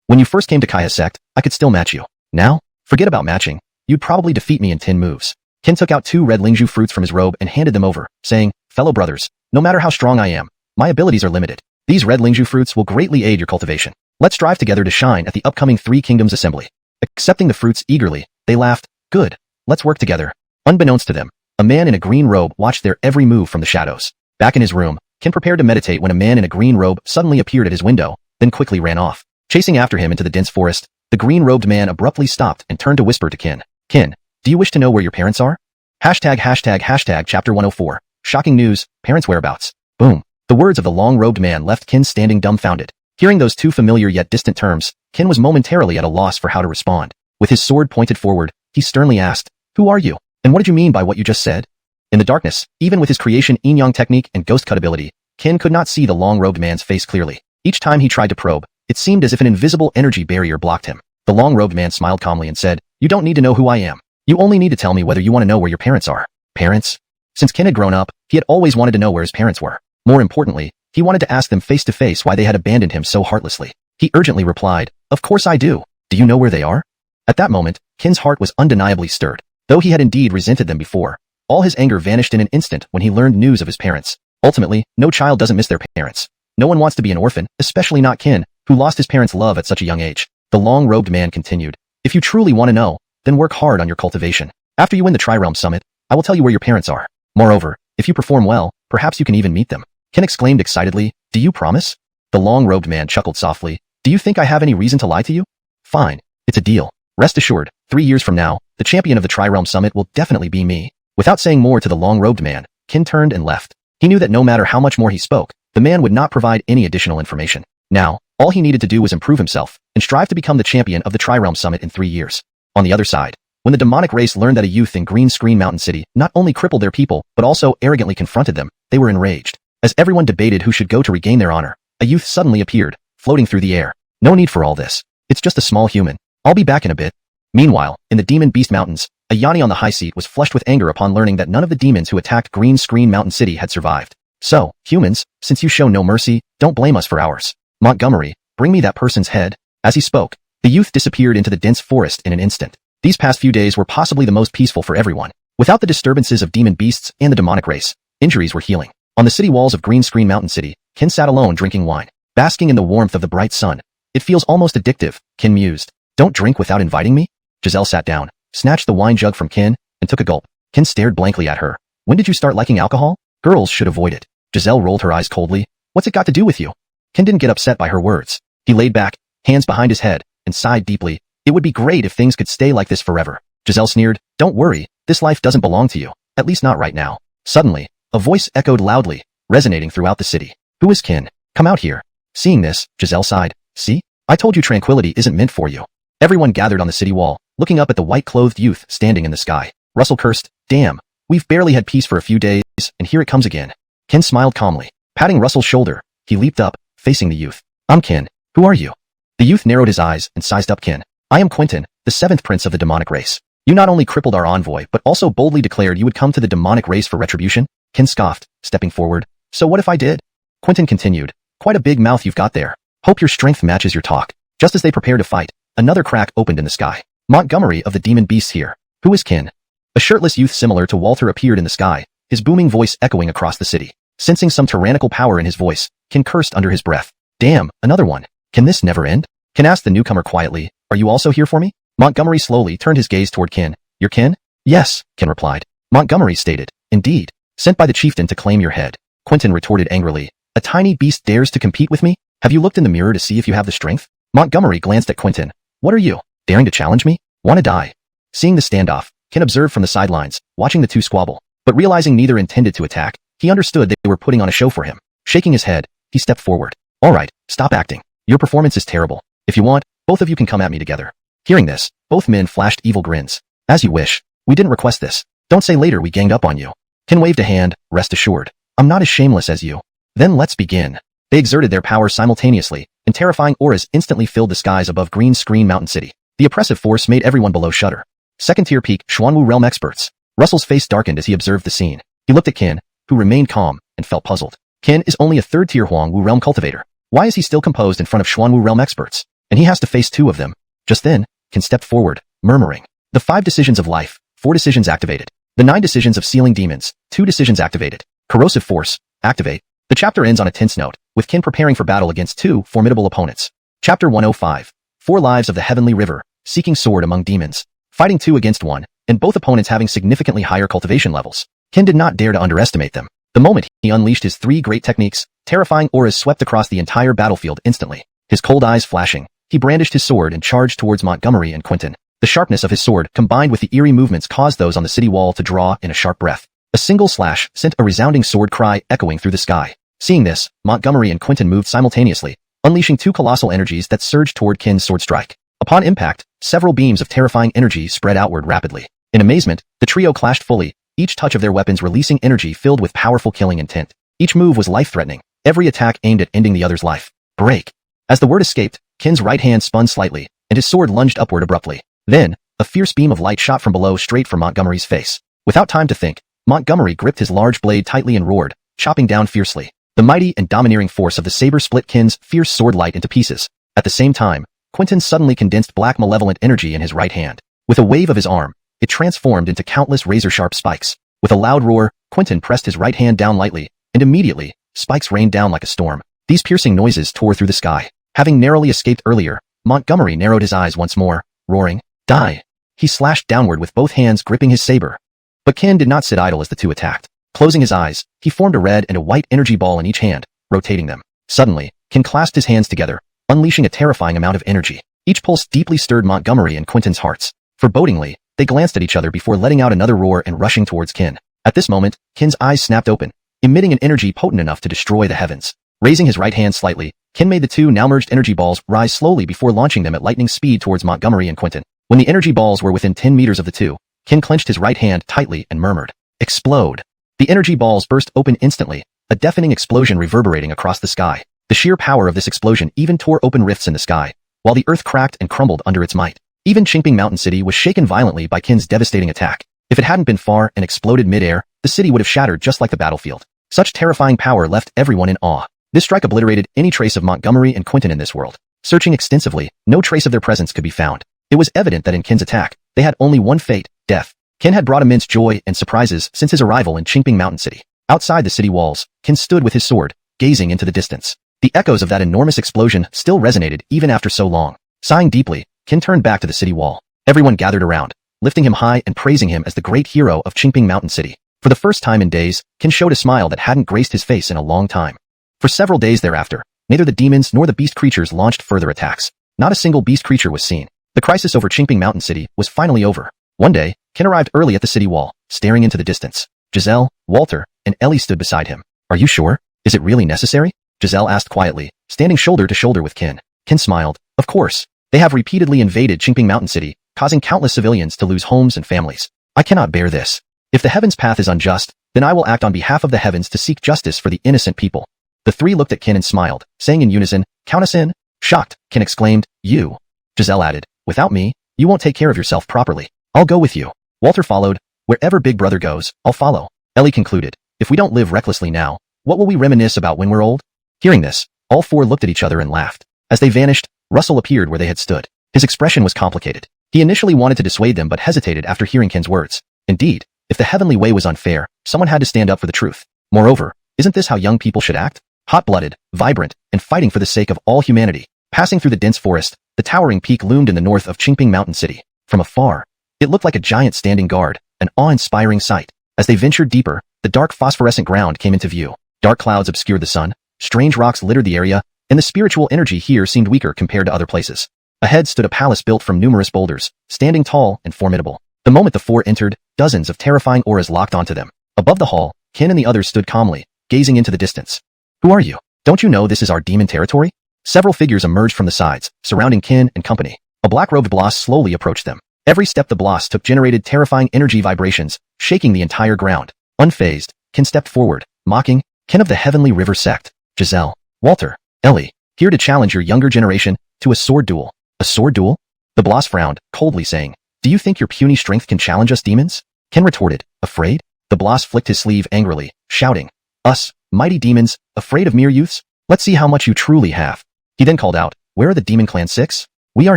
When you first came to Kaya's sect, I could still match you. Now? Forget about matching. You'd probably defeat me in 10 moves. Kin took out 2 red lingzhu fruits from his robe and handed them over, saying, Fellow brothers, no matter how strong I am, my abilities are limited. These red lingzhu fruits will greatly aid your cultivation. Let's strive together to shine at the upcoming 3 Kingdoms Assembly. Accepting the fruits eagerly, they laughed. Good. Let's work together. Unbeknownst to them, a man in a green robe watched their every move from the shadows. Back in his room, Kin prepared to meditate when a man in a green robe suddenly appeared at his window, then quickly ran off. Chasing after him into the dense forest, the green-robed man abruptly stopped and turned to whisper to Kin. Kin, do you wish to know where your parents are? Hashtag chapter 104. Shocking news, parents' whereabouts. Boom. The words of the long-robed man left Kin standing dumbfounded. Hearing those 2 familiar yet distant terms, Kin was momentarily at a loss for how to respond. With his sword pointed forward, he sternly asked, Who are you? And what did you mean by what you just said? In the darkness, even with his creation yin-yang technique and ghost cut ability, Kin could not see the long-robed man's face clearly. Each time he tried to probe, it seemed as if an invisible energy barrier blocked him. The long-robed man smiled calmly and said, You don't need to know who I am. You only need to tell me whether you want to know where your parents are. Parents? Since Kin had grown up, he had always wanted to know where his parents were. More importantly, he wanted to ask them face to face why they had abandoned him so heartlessly. He urgently replied, Of course I do. Do you know where they are? At that moment, Kin's heart was undeniably stirred. Though he had indeed resented them before, all his anger vanished in an instant when he learned news of his parents. Ultimately, no child doesn't miss their parents. No one wants to be an orphan, especially not Kin, who lost his parents' love at such a young age. The long-robed man continued, If you truly want to know, then work hard on your cultivation. After you win the Tri-Realm Summit, I will tell you where your parents are. Moreover, if you perform well, perhaps you can even meet them. Kin exclaimed excitedly, Do you promise? The long-robed man chuckled softly. Do you think I have any reason to lie to you? Fine. It's a deal. Rest assured, 3 years from now, the champion of the Tri-Realm Summit will definitely be me. Without saying more to the long-robed man, Kin turned and left. He knew that no matter how much more he spoke, the man would not provide any additional information. Now, all he needed to do was improve himself and strive to become the champion of the Tri-Realm Summit in 3 years. On the other side, when the demonic race learned that a youth in Green Screen Mountain City not only crippled their people, but also arrogantly confronted them, they were enraged. As everyone debated who should go to regain their honor, a youth suddenly appeared, floating through the air. No need for all this. It's just a small human. I'll be back in a bit. Meanwhile, in the Demon Beast Mountains, a Yanni on the high seat was flushed with anger upon learning that none of the demons who attacked Green Screen Mountain City had survived. So, humans, since you show no mercy, don't blame us for ours. Montgomery, bring me that person's head. As he spoke, the youth disappeared into the dense forest in an instant. These past few days were possibly the most peaceful for everyone. Without the disturbances of demon beasts and the demonic race, injuries were healing. On the city walls of Green Screen Mountain City, Kin sat alone drinking wine, basking in the warmth of the bright sun. It feels almost addictive, Kin mused. Don't drink without inviting me? Giselle sat down, snatched the wine jug from Kin, and took a gulp. Kin stared blankly at her. When did you start liking alcohol? Girls should avoid it. Giselle rolled her eyes coldly. What's it got to do with you? Kin didn't get upset by her words. He laid back, hands behind his head, and sighed deeply. It would be great if things could stay like this forever. Giselle sneered. Don't worry, this life doesn't belong to you. At least not right now. Suddenly, a voice echoed loudly, resonating throughout the city. Who is Kin? Come out here. Seeing this, Giselle sighed. See? I told you tranquility isn't meant for you. Everyone gathered on the city wall, looking up at the white-clothed youth standing in the sky. Russell cursed. Damn, we've barely had peace for a few days, and here it comes again. Kin smiled calmly. Patting Russell's shoulder, he leaped up, facing the youth. I'm Kin. Who are you? The youth narrowed his eyes and sized up Kin. I am Quentin, the 7th prince of the demonic race. You not only crippled our envoy, but also boldly declared you would come to the demonic race for retribution? Kin scoffed, stepping forward. So what if I did? Quentin continued. Quite a big mouth you've got there. Hope your strength matches your talk. Just as they prepared to fight, another crack opened in the sky. Montgomery of the demon beasts here. Who is Kin? A shirtless youth similar to Walter appeared in the sky, his booming voice echoing across the city. Sensing some tyrannical power in his voice, Kin cursed under his breath. Damn, another one. Can this never end? Kin asked the newcomer quietly. Are you also here for me? Montgomery slowly turned his gaze toward Kin. Your Kin? Yes, Kin replied. Montgomery stated. Indeed. Sent by the chieftain to claim your head. Quentin retorted angrily. A tiny beast dares to compete with me? Have you looked in the mirror to see if you have the strength? Montgomery glanced at Quentin. What are you? Daring to challenge me? Wanna die? Seeing the standoff, Kin observed from the sidelines, watching the two squabble. But realizing neither intended to attack, he understood they were putting on a show for him. Shaking his head, he stepped forward. Alright, stop acting. Your performance is terrible. If you want, both of you can come at me together. Hearing this, both men flashed evil grins. As you wish. We didn't request this. Don't say later we ganged up on you. Qin waved a hand, rest assured. I'm not as shameless as you. Then let's begin. They exerted their powers simultaneously, and terrifying auras instantly filled the skies above Green Screen Mountain City. The oppressive force made everyone below shudder. Second-tier peak, Xuanwu realm experts. Russell's face darkened as he observed the scene. He looked at Qin, who remained calm, and felt puzzled. Qin is only a third-tier Huangwu realm cultivator. Why is he still composed in front of Xuanwu realm experts? And he has to face two of them. Just then, Qin stepped forward, murmuring. The 5 decisions of life, 4 decisions activated. The 9 decisions of sealing demons, 2 decisions activated. Corrosive force, activate. The chapter ends on a tense note, with Qin preparing for battle against 2 formidable opponents. Chapter 105. 4 Lives of the Heavenly River, seeking sword among demons. Fighting 2 against 1, and both opponents having significantly higher cultivation levels. Qin did not dare to underestimate them. The moment he unleashed his 3 great techniques, terrifying auras swept across the entire battlefield instantly. His cold eyes flashing, he brandished his sword and charged towards Montgomery and Quentin. The sharpness of his sword, combined with the eerie movements, caused those on the city wall to draw in a sharp breath. A single slash sent a resounding sword cry echoing through the sky. Seeing this, Montgomery and Quentin moved simultaneously, unleashing 2 colossal energies that surged toward Qin's sword strike. Upon impact, several beams of terrifying energy spread outward rapidly. In amazement, the trio clashed fully, each touch of their weapons releasing energy filled with powerful killing intent. Each move was life-threatening, every attack aimed at ending the other's life. Break. As the word escaped, Qin's right hand spun slightly, and his sword lunged upward abruptly. Then, a fierce beam of light shot from below straight for Montgomery's face. Without time to think, Montgomery gripped his large blade tightly and roared, chopping down fiercely. The mighty and domineering force of the saber split Qin's fierce sword light into pieces. At the same time, Quentin suddenly condensed black malevolent energy in his right hand. With a wave of his arm, it transformed into countless razor-sharp spikes. With a loud roar, Quentin pressed his right hand down lightly, and immediately, spikes rained down like a storm. These piercing noises tore through the sky. Having narrowly escaped earlier, Montgomery narrowed his eyes once more, roaring, "Die!" He slashed downward with both hands gripping his saber. But Qin did not sit idle as the two attacked. Closing his eyes, he formed a red and a white energy ball in each hand, rotating them. Suddenly, Qin clasped his hands together, unleashing a terrifying amount of energy. Each pulse deeply stirred Montgomery and Quentin's hearts. Forebodingly, they glanced at each other before letting out another roar and rushing towards Qin. At this moment, Qin's eyes snapped open, emitting an energy potent enough to destroy the heavens. Raising his right hand slightly, Qin made the 2 now-merged energy balls rise slowly before launching them at lightning speed towards Montgomery and Quentin. When the energy balls were within 10 meters of the 2, Qin clenched his right hand tightly and murmured, "Explode." The energy balls burst open instantly, a deafening explosion reverberating across the sky. The sheer power of this explosion even tore open rifts in the sky, while the earth cracked and crumbled under its might. Even Qingping Mountain City was shaken violently by Qin's devastating attack. If it hadn't been far and exploded mid-air, the city would have shattered just like the battlefield. Such terrifying power left everyone in awe. This strike obliterated any trace of Montgomery and Quentin in this world. Searching extensively, no trace of their presence could be found. It was evident that in Qin's attack, they had only one fate, death. Qin had brought immense joy and surprises since his arrival in Qingping Mountain City. Outside the city walls, Qin stood with his sword, gazing into the distance. The echoes of that enormous explosion still resonated even after so long. Sighing deeply, Qin turned back to the city wall. Everyone gathered around, lifting him high and praising him as the great hero of Qingping Mountain City. For the first time in days, Qin showed a smile that hadn't graced his face in a long time. For several days thereafter, neither the demons nor the beast creatures launched further attacks. Not a single beast creature was seen. The crisis over Qingping Mountain City was finally over. One day, Qin arrived early at the city wall, staring into the distance. Giselle, Walter, and Ellie stood beside him. "Are you sure? Is it really necessary?" Giselle asked quietly, standing shoulder to shoulder with Qin. Qin smiled. "Of course. They have repeatedly invaded Qingping Mountain City, causing countless civilians to lose homes and families. I cannot bear this. If the heavens' path is unjust, then I will act on behalf of the heavens to seek justice for the innocent people." The 3 looked at Qin and smiled, saying in unison, "Count us in." Shocked, Qin exclaimed, "You?" Giselle added, "Without me, you won't take care of yourself properly. I'll go with you." Walter followed. "Wherever Big Brother goes, I'll follow." Ellie concluded, "If we don't live recklessly now, what will we reminisce about when we're old?" Hearing this, all 4 looked at each other and laughed. As they vanished, Russell appeared where they had stood. His expression was complicated. He initially wanted to dissuade them but hesitated after hearing Qin's words. Indeed, if the heavenly way was unfair, someone had to stand up for the truth. Moreover, isn't this how young people should act? Hot-blooded, vibrant, and fighting for the sake of all humanity. Passing through the dense forest, the towering peak loomed in the north of Qingping Mountain City. From afar, it looked like a giant standing guard, an awe-inspiring sight. As they ventured deeper, the dark phosphorescent ground came into view. Dark clouds obscured the sun, strange rocks littered the area, and the spiritual energy here seemed weaker compared to other places. Ahead stood a palace built from numerous boulders, standing tall and formidable. The moment the 4 entered, dozens of terrifying auras locked onto them. Above the hall, Qin and the others stood calmly, gazing into the distance. "Who are you? Don't you know this is our demon territory?" Several figures emerged from the sides, surrounding Qin and company. A black-robed boss slowly approached them. Every step the Bloss took generated terrifying energy vibrations, shaking the entire ground. Unfazed, Kin stepped forward, mocking, "Kin of the Heavenly River Sect, Giselle, Walter, Ellie, here to challenge your younger generation to a sword duel." "A sword duel?" The Bloss frowned, coldly saying, "Do you think your puny strength can challenge us demons?" Kin retorted, "Afraid?" The Bloss flicked his sleeve angrily, shouting, "Us, mighty demons, afraid of mere youths? Let's see how much you truly have." He then called out, "Where are the Demon Clan 6? We are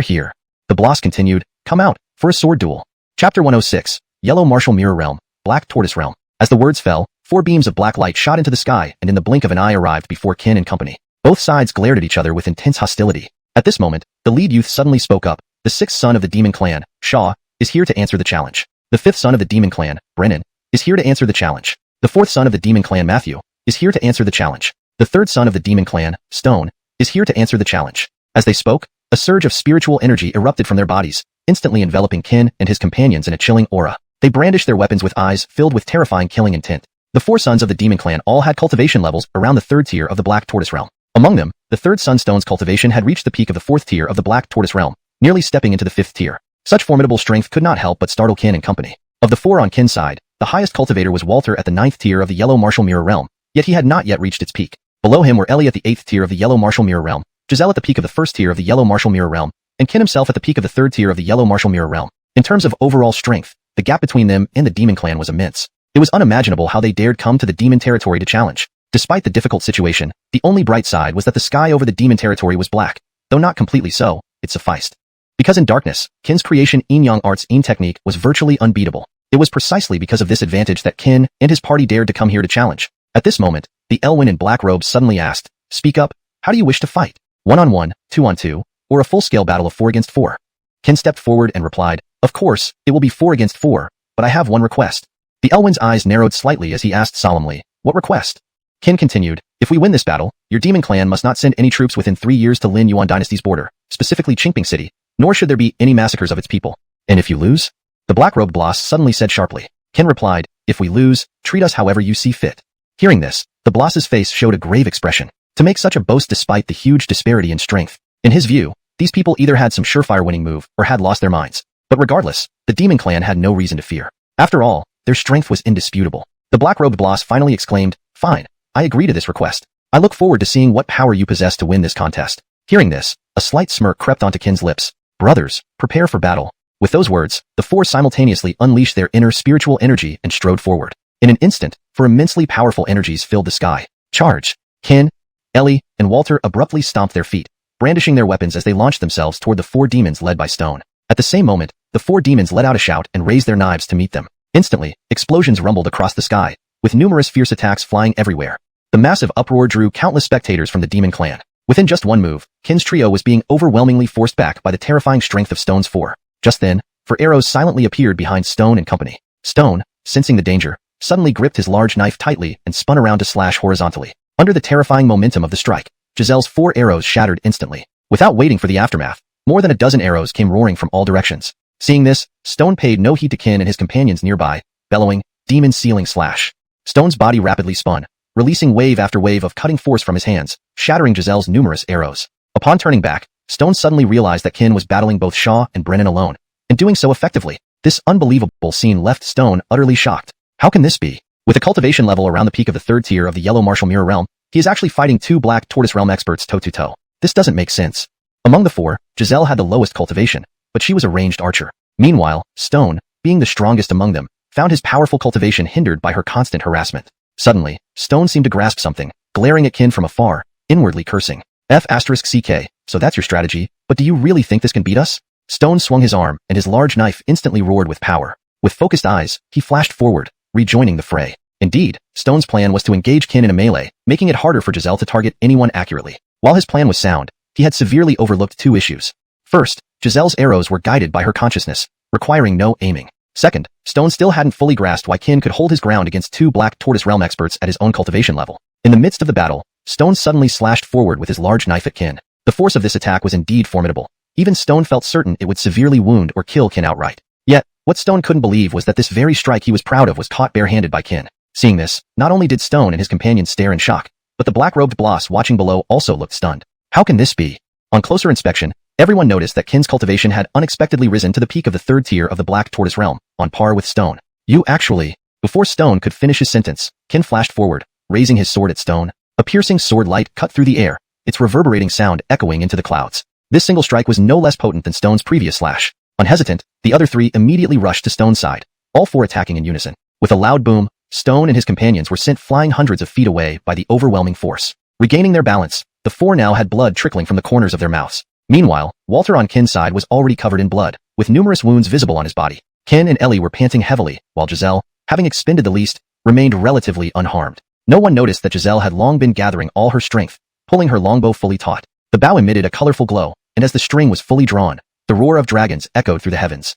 here." The Bloss continued, "Come out, for a sword duel." Chapter 106, Yellow Martial Mirror Realm, Black Tortoise Realm. As the words fell, 4 beams of black light shot into the sky and in the blink of an eye arrived before Kin and company. Both sides glared at each other with intense hostility. At this moment, the lead youth suddenly spoke up. "The 6th son of the Demon Clan, Shaw, is here to answer the challenge. The 5th son of the Demon Clan, Brennan, is here to answer the challenge. The 4th son of the Demon Clan, Matthew, is here to answer the challenge. The 3rd son of the Demon Clan, Stone, is here to answer the challenge." As they spoke, a surge of spiritual energy erupted from their bodies, instantly enveloping Kin and his companions in a chilling aura. They brandished their weapons with eyes filled with terrifying killing intent. The 4 sons of the Demon Clan all had cultivation levels around the 3rd tier of the Black Tortoise Realm. Among them, the 3rd son Stone's cultivation had reached the peak of the 4th tier of the Black Tortoise Realm, nearly stepping into the 5th tier. Such formidable strength could not help but startle Kin and company. Of the 4 on Kin's side, the highest cultivator was Walter at the 9th tier of the Yellow Martial Mirror Realm, yet he had not yet reached its peak. Below him were Ellie at the 8th tier of the Yellow Martial Mirror Realm, Giselle at the peak of the 1st tier of the Yellow Martial Mirror Realm, and Kin himself at the peak of the 3rd tier of the Yellow Martial Mirror Realm. In terms of overall strength, the gap between them and the Demon Clan was immense. It was unimaginable how they dared come to the demon territory to challenge. Despite the difficult situation, the only bright side was that the sky over the demon territory was black. Though not completely so, it sufficed. Because in darkness, Kin's creation Yin-Yang Arts Yin technique was virtually unbeatable. It was precisely because of this advantage that Kin and his party dared to come here to challenge. At this moment, the Elwyn in black robes suddenly asked, "Speak up, how do you wish to fight? 1-on-1, 2-on-2, or a full-scale battle of 4 against 4? Kin stepped forward and replied, "Of course, it will be 4 against 4, but I have one request." The Elwyn's eyes narrowed slightly as he asked solemnly, "What request?" Kin continued, "If we win this battle, your Demon Clan must not send any troops within 3 years to Lin Yuan Dynasty's border, specifically Qingping City, nor should there be any massacres of its people." "And if you lose?" the black-robed Bloss suddenly said sharply. Kin replied, "If we lose, treat us however you see fit." Hearing this, the Bloss's face showed a grave expression. To make such a boast despite the huge disparity in strength. In his view, these people either had some surefire winning move or had lost their minds. But regardless, the Demon Clan had no reason to fear. After all, their strength was indisputable. The black-robed Bloss finally exclaimed, "Fine, I agree to this request. I look forward to seeing what power you possess to win this contest." Hearing this, a slight smirk crept onto Kin's lips. "Brothers, prepare for battle." With those words, the 4 simultaneously unleashed their inner spiritual energy and strode forward. In an instant, 4 immensely powerful energies filled the sky. Charge! Kin, Ellie, and Walter abruptly stomped their feet, brandishing their weapons as they launched themselves toward the 4 demons led by Stone. At the same moment, the 4 demons let out a shout and raised their knives to meet them. Instantly, explosions rumbled across the sky, with numerous fierce attacks flying everywhere. The massive uproar drew countless spectators from the Demon Clan. Within just one move, Kin's trio was being overwhelmingly forced back by the terrifying strength of Stone's 4. Just then, 4 arrows silently appeared behind Stone and company. Stone, sensing the danger, suddenly gripped his large knife tightly and spun around to slash horizontally. Under the terrifying momentum of the strike, Giselle's 4 arrows shattered instantly. Without waiting for the aftermath, more than a dozen arrows came roaring from all directions. Seeing this, Stone paid no heed to Kin and his companions nearby, bellowing, "Demon Sealing Slash." Stone's body rapidly spun, releasing wave after wave of cutting force from his hands, shattering Giselle's numerous arrows. Upon turning back, Stone suddenly realized that Kin was battling both Shaw and Brennan alone, and doing so effectively. This unbelievable scene left Stone utterly shocked. How can this be? With a cultivation level around the peak of the 3rd tier of the Yellow Martial Mirror Realm, he is actually fighting 2 Black Tortoise Realm experts toe-to-toe. This doesn't make sense. Among the 4, Giselle had the lowest cultivation, but she was a ranged archer. Meanwhile, Stone, being the strongest among them, found his powerful cultivation hindered by her constant harassment. Suddenly, Stone seemed to grasp something, glaring at Kin from afar, inwardly cursing. "F***CK, so that's your strategy, but do you really think this can beat us?" Stone swung his arm, and his large knife instantly roared with power. With focused eyes, he flashed forward, rejoining the fray. Indeed, Stone's plan was to engage Kin in a melee, making it harder for Giselle to target anyone accurately. While his plan was sound, he had severely overlooked 2 issues. First, Giselle's arrows were guided by her consciousness, requiring no aiming. Second, Stone still hadn't fully grasped why Kin could hold his ground against 2 Black Tortoise Realm experts at his own cultivation level. In the midst of the battle, Stone suddenly slashed forward with his large knife at Kin. The force of this attack was indeed formidable. Even Stone felt certain it would severely wound or kill Kin outright. Yet, what Stone couldn't believe was that this very strike he was proud of was caught bare-handed by Kin. Seeing this, not only did Stone and his companions stare in shock, but the black-robed Bloss watching below also looked stunned. How can this be? On closer inspection, Everyone noticed that Qin's cultivation had unexpectedly risen to the peak of the third tier of the Black Tortoise realm, on par with Stone. You actually... Before Stone could finish his sentence, Qin flashed forward, raising his sword at Stone. A piercing sword light cut through the air, its reverberating sound echoing into the clouds. This single strike was no less potent than Stone's previous slash. Unhesitant, the other three immediately rushed to Stone's side, all four attacking in unison. With a loud boom, Stone and his companions were sent flying hundreds of feet away by the overwhelming force. Regaining their balance, the four now had blood trickling from the corners of their mouths. Meanwhile, Walter on Qin's side was already covered in blood, with numerous wounds visible on his body. Qin and Ellie were panting heavily, while Giselle, having expended the least, remained relatively unharmed. No one noticed that Giselle had long been gathering all her strength, pulling her longbow fully taut. The bow emitted a colorful glow, and as the string was fully drawn, the roar of dragons echoed through the heavens.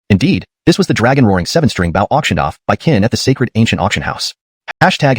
Indeed, this was the dragon-roaring 7-string bow auctioned off by Qin at the sacred ancient auction house. Chapter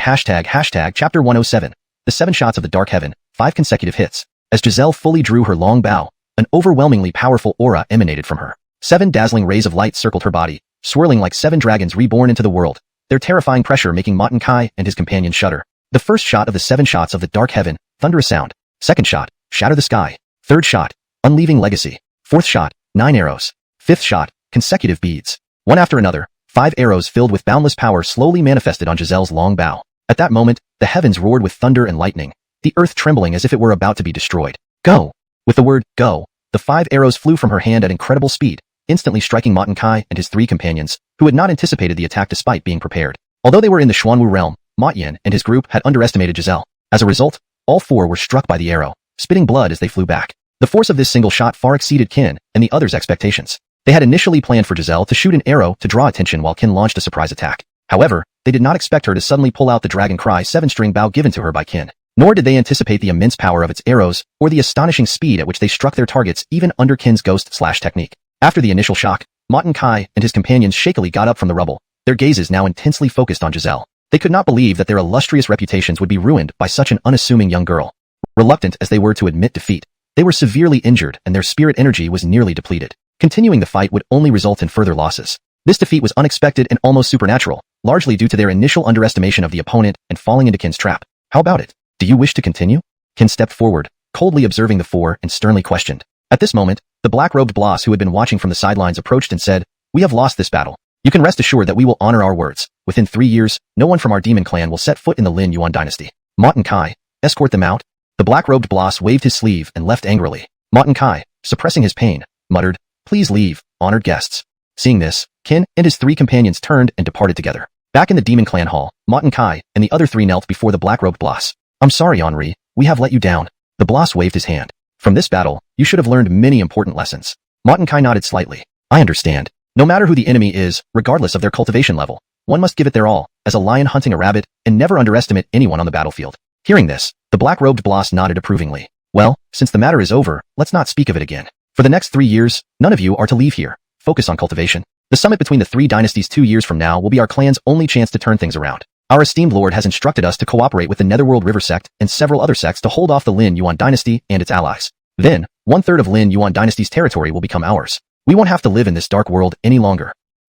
107. The 7 shots of the dark heaven, 5 consecutive hits. As Giselle fully drew her long bow, an overwhelmingly powerful aura emanated from her. 7 dazzling rays of light circled her body, swirling like 7 dragons reborn into the world, their terrifying pressure making Matan Kai and his companions shudder. The first shot of the 7 shots of the dark heaven, thunderous sound. Second shot, shatter the sky. Third shot, unleaving legacy. Fourth shot, 9 arrows. Fifth shot, consecutive beads. One after another, 5 arrows filled with boundless power slowly manifested on Giselle's long bow. At that moment, the heavens roared with thunder and lightning, the earth trembling as if it were about to be destroyed. Go! With the word, go, the 5 arrows flew from her hand at incredible speed, instantly striking Matan Kai and his 3 companions, who had not anticipated the attack despite being prepared. Although they were in the Xuanwu realm, Ma Yan and his group had underestimated Giselle. As a result, all 4 were struck by the arrow, spitting blood as they flew back. The force of this single shot far exceeded Qin and the others' expectations. They had initially planned for Giselle to shoot an arrow to draw attention while Qin launched a surprise attack. However, they did not expect her to suddenly pull out the Dragon Cry 7-string bow given to her by Qin. Nor did they anticipate the immense power of its arrows or the astonishing speed at which they struck their targets even under Qin's ghost/slash technique. After the initial shock, Matan Kai and his companions shakily got up from the rubble, their gazes now intensely focused on Giselle. They could not believe that their illustrious reputations would be ruined by such an unassuming young girl. Reluctant as they were to admit defeat, they were severely injured and their spirit energy was nearly depleted. Continuing the fight would only result in further losses. This defeat was unexpected and almost supernatural, largely due to their initial underestimation of the opponent and falling into Qin's trap. How about it? Do you wish to continue? Qin stepped forward, coldly observing the 4 and sternly questioned. At this moment, the black-robed boss who had been watching from the sidelines approached and said, "We have lost this battle. You can rest assured that we will honor our words. Within 3 years, no one from our demon clan will set foot in the Lin Yuan dynasty." Matan Kai, escort them out. The black-robed boss waved his sleeve and left angrily. Matan Kai, suppressing his pain, muttered, "Please leave, honored guests." Seeing this, Qin and his 3 companions turned and departed together. Back in the demon clan hall, Matan Kai and the other 3 knelt before the black-robed boss. "I'm sorry, Henri, we have let you down." The boss waved his hand. "From this battle, you should have learned many important lessons." Matan Kai nodded slightly. "I understand. No matter who the enemy is, regardless of their cultivation level, one must give it their all, as a lion hunting a rabbit, and never underestimate anyone on the battlefield." Hearing this, the black-robed boss nodded approvingly. "Well, since the matter is over, let's not speak of it again. For the next 3 years, none of you are to leave here. Focus on cultivation. The summit between the 3 dynasties 2 years from now will be our clan's only chance to turn things around. Our esteemed lord has instructed us to cooperate with the Netherworld River sect and several other sects to hold off the Lin Yuan dynasty and its allies. Then, 1/3 of Lin Yuan dynasty's territory will become ours. We won't have to live in this dark world any longer."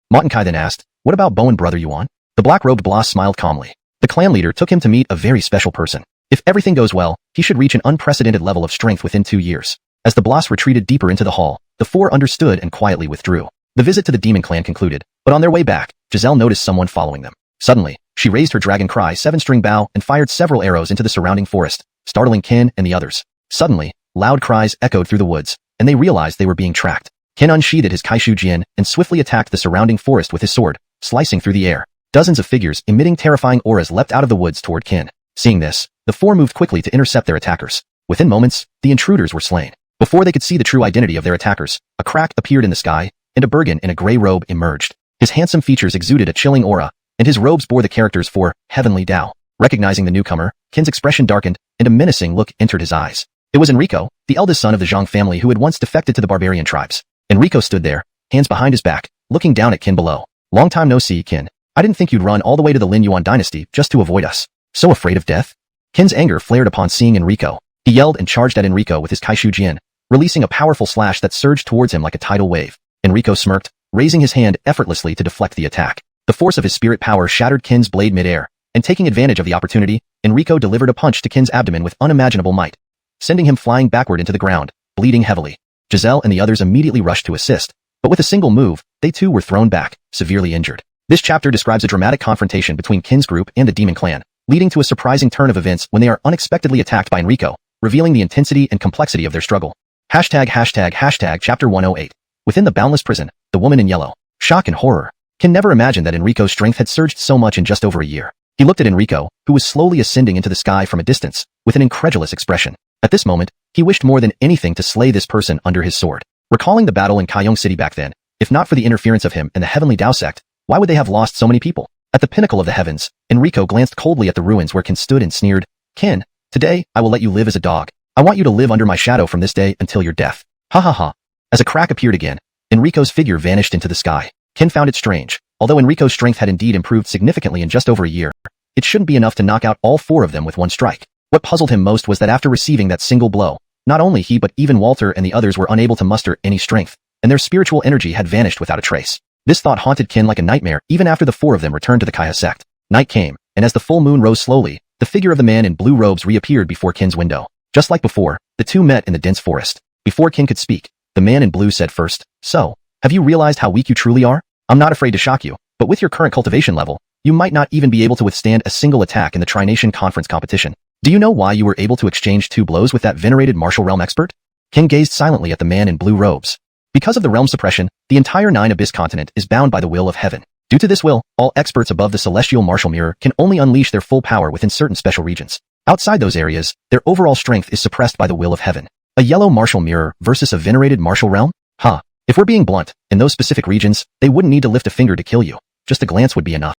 Matan Kai then asked, "What about Bowen brother Yuan?" The black-robed boss smiled calmly. The clan leader took him to meet a very special person. If everything goes well, he should reach an unprecedented level of strength within 2 years. As the boss retreated deeper into the hall, the 4 understood and quietly withdrew. The visit to the demon clan concluded, but on their way back, Giselle noticed someone following them. Suddenly, she raised her Dragon Cry 7-string bow and fired several arrows into the surrounding forest, startling Qin and the others. Suddenly, loud cries echoed through the woods, and they realized they were being tracked. Qin unsheathed his Kaishu Jian and swiftly attacked the surrounding forest with his sword, slicing through the air. Dozens of figures emitting terrifying auras leapt out of the woods toward Qin. Seeing this, the 4 moved quickly to intercept their attackers. Within moments, the intruders were slain. Before they could see the true identity of their attackers, a crack appeared in the sky, and a Bergen in a gray robe emerged. His handsome features exuded a chilling aura, and his robes bore the characters for Heavenly Tao. Recognizing the newcomer, Qin's expression darkened, and a menacing look entered his eyes. It was Enrico, the eldest son of the Zhang family who had once defected to the barbarian tribes. Enrico stood there, hands behind his back, looking down at Qin below. "Long time no see, Qin. I didn't think you'd run all the way to the Lin Yuan dynasty just to avoid us. So afraid of death?" Qin's anger flared upon seeing Enrico. He yelled and charged at Enrico with his Kaishu Jian, releasing a powerful slash that surged towards him like a tidal wave. Enrico smirked, raising his hand effortlessly to deflect the attack. The force of his spirit power shattered Qin's blade mid-air, and taking advantage of the opportunity, Enrico delivered a punch to Qin's abdomen with unimaginable might, sending him flying backward into the ground, bleeding heavily. Giselle and the others immediately rushed to assist, but with a single move, they too were thrown back, severely injured. This chapter describes a dramatic confrontation between Qin's group and the Demon Clan, leading to a surprising turn of events when they are unexpectedly attacked by Enrico, revealing the intensity and complexity of their struggle. Chapter 108. Within the boundless prison, the woman in yellow. Shock and horror. Qin never imagined that Enrico's strength had surged so much in just over a year. He looked at Enrico, who was slowly ascending into the sky from a distance, with an incredulous expression. At this moment, he wished more than anything to slay this person under his sword. Recalling the battle in Cangsheng City back then, if not for the interference of him and the Heavenly Dao sect, why would they have lost so many people? At the pinnacle of the heavens, Enrico glanced coldly at the ruins where Qin stood and sneered, "Qin, today, I will let you live as a dog. I want you to live under my shadow from this day until your death." Ha ha ha. As a crack appeared again, Enrico's figure vanished into the sky. Qin found it strange. Although Enrico's strength had indeed improved significantly in just over a year, it shouldn't be enough to knock out all four of them with one strike. What puzzled him most was that after receiving that single blow, not only he but even Walter and the others were unable to muster any strength, and their spiritual energy had vanished without a trace. This thought haunted Qin like a nightmare even after the four of them returned to the Kaiha sect. Night came, and as the full moon rose slowly, the figure of the man in blue robes reappeared before Qin's window. Just like before, the two met in the dense forest. Before Qin could speak, the man in blue said first, "So, have you realized how weak you truly are? I'm not afraid to shock you, but with your current cultivation level, you might not even be able to withstand a single attack in the Tri-Nation Conference competition. Do you know why you were able to exchange 2 blows with that venerated martial realm expert?" Qin gazed silently at the man in blue robes. Because of the realm suppression, the entire Nine Abyss continent is bound by the will of heaven. Due to this will, all experts above the celestial martial mirror can only unleash their full power within certain special regions. Outside those areas, their overall strength is suppressed by the will of heaven. A yellow martial mirror versus a venerated martial realm? Huh. If we're being blunt, in those specific regions, they wouldn't need to lift a finger to kill you. Just a glance would be enough.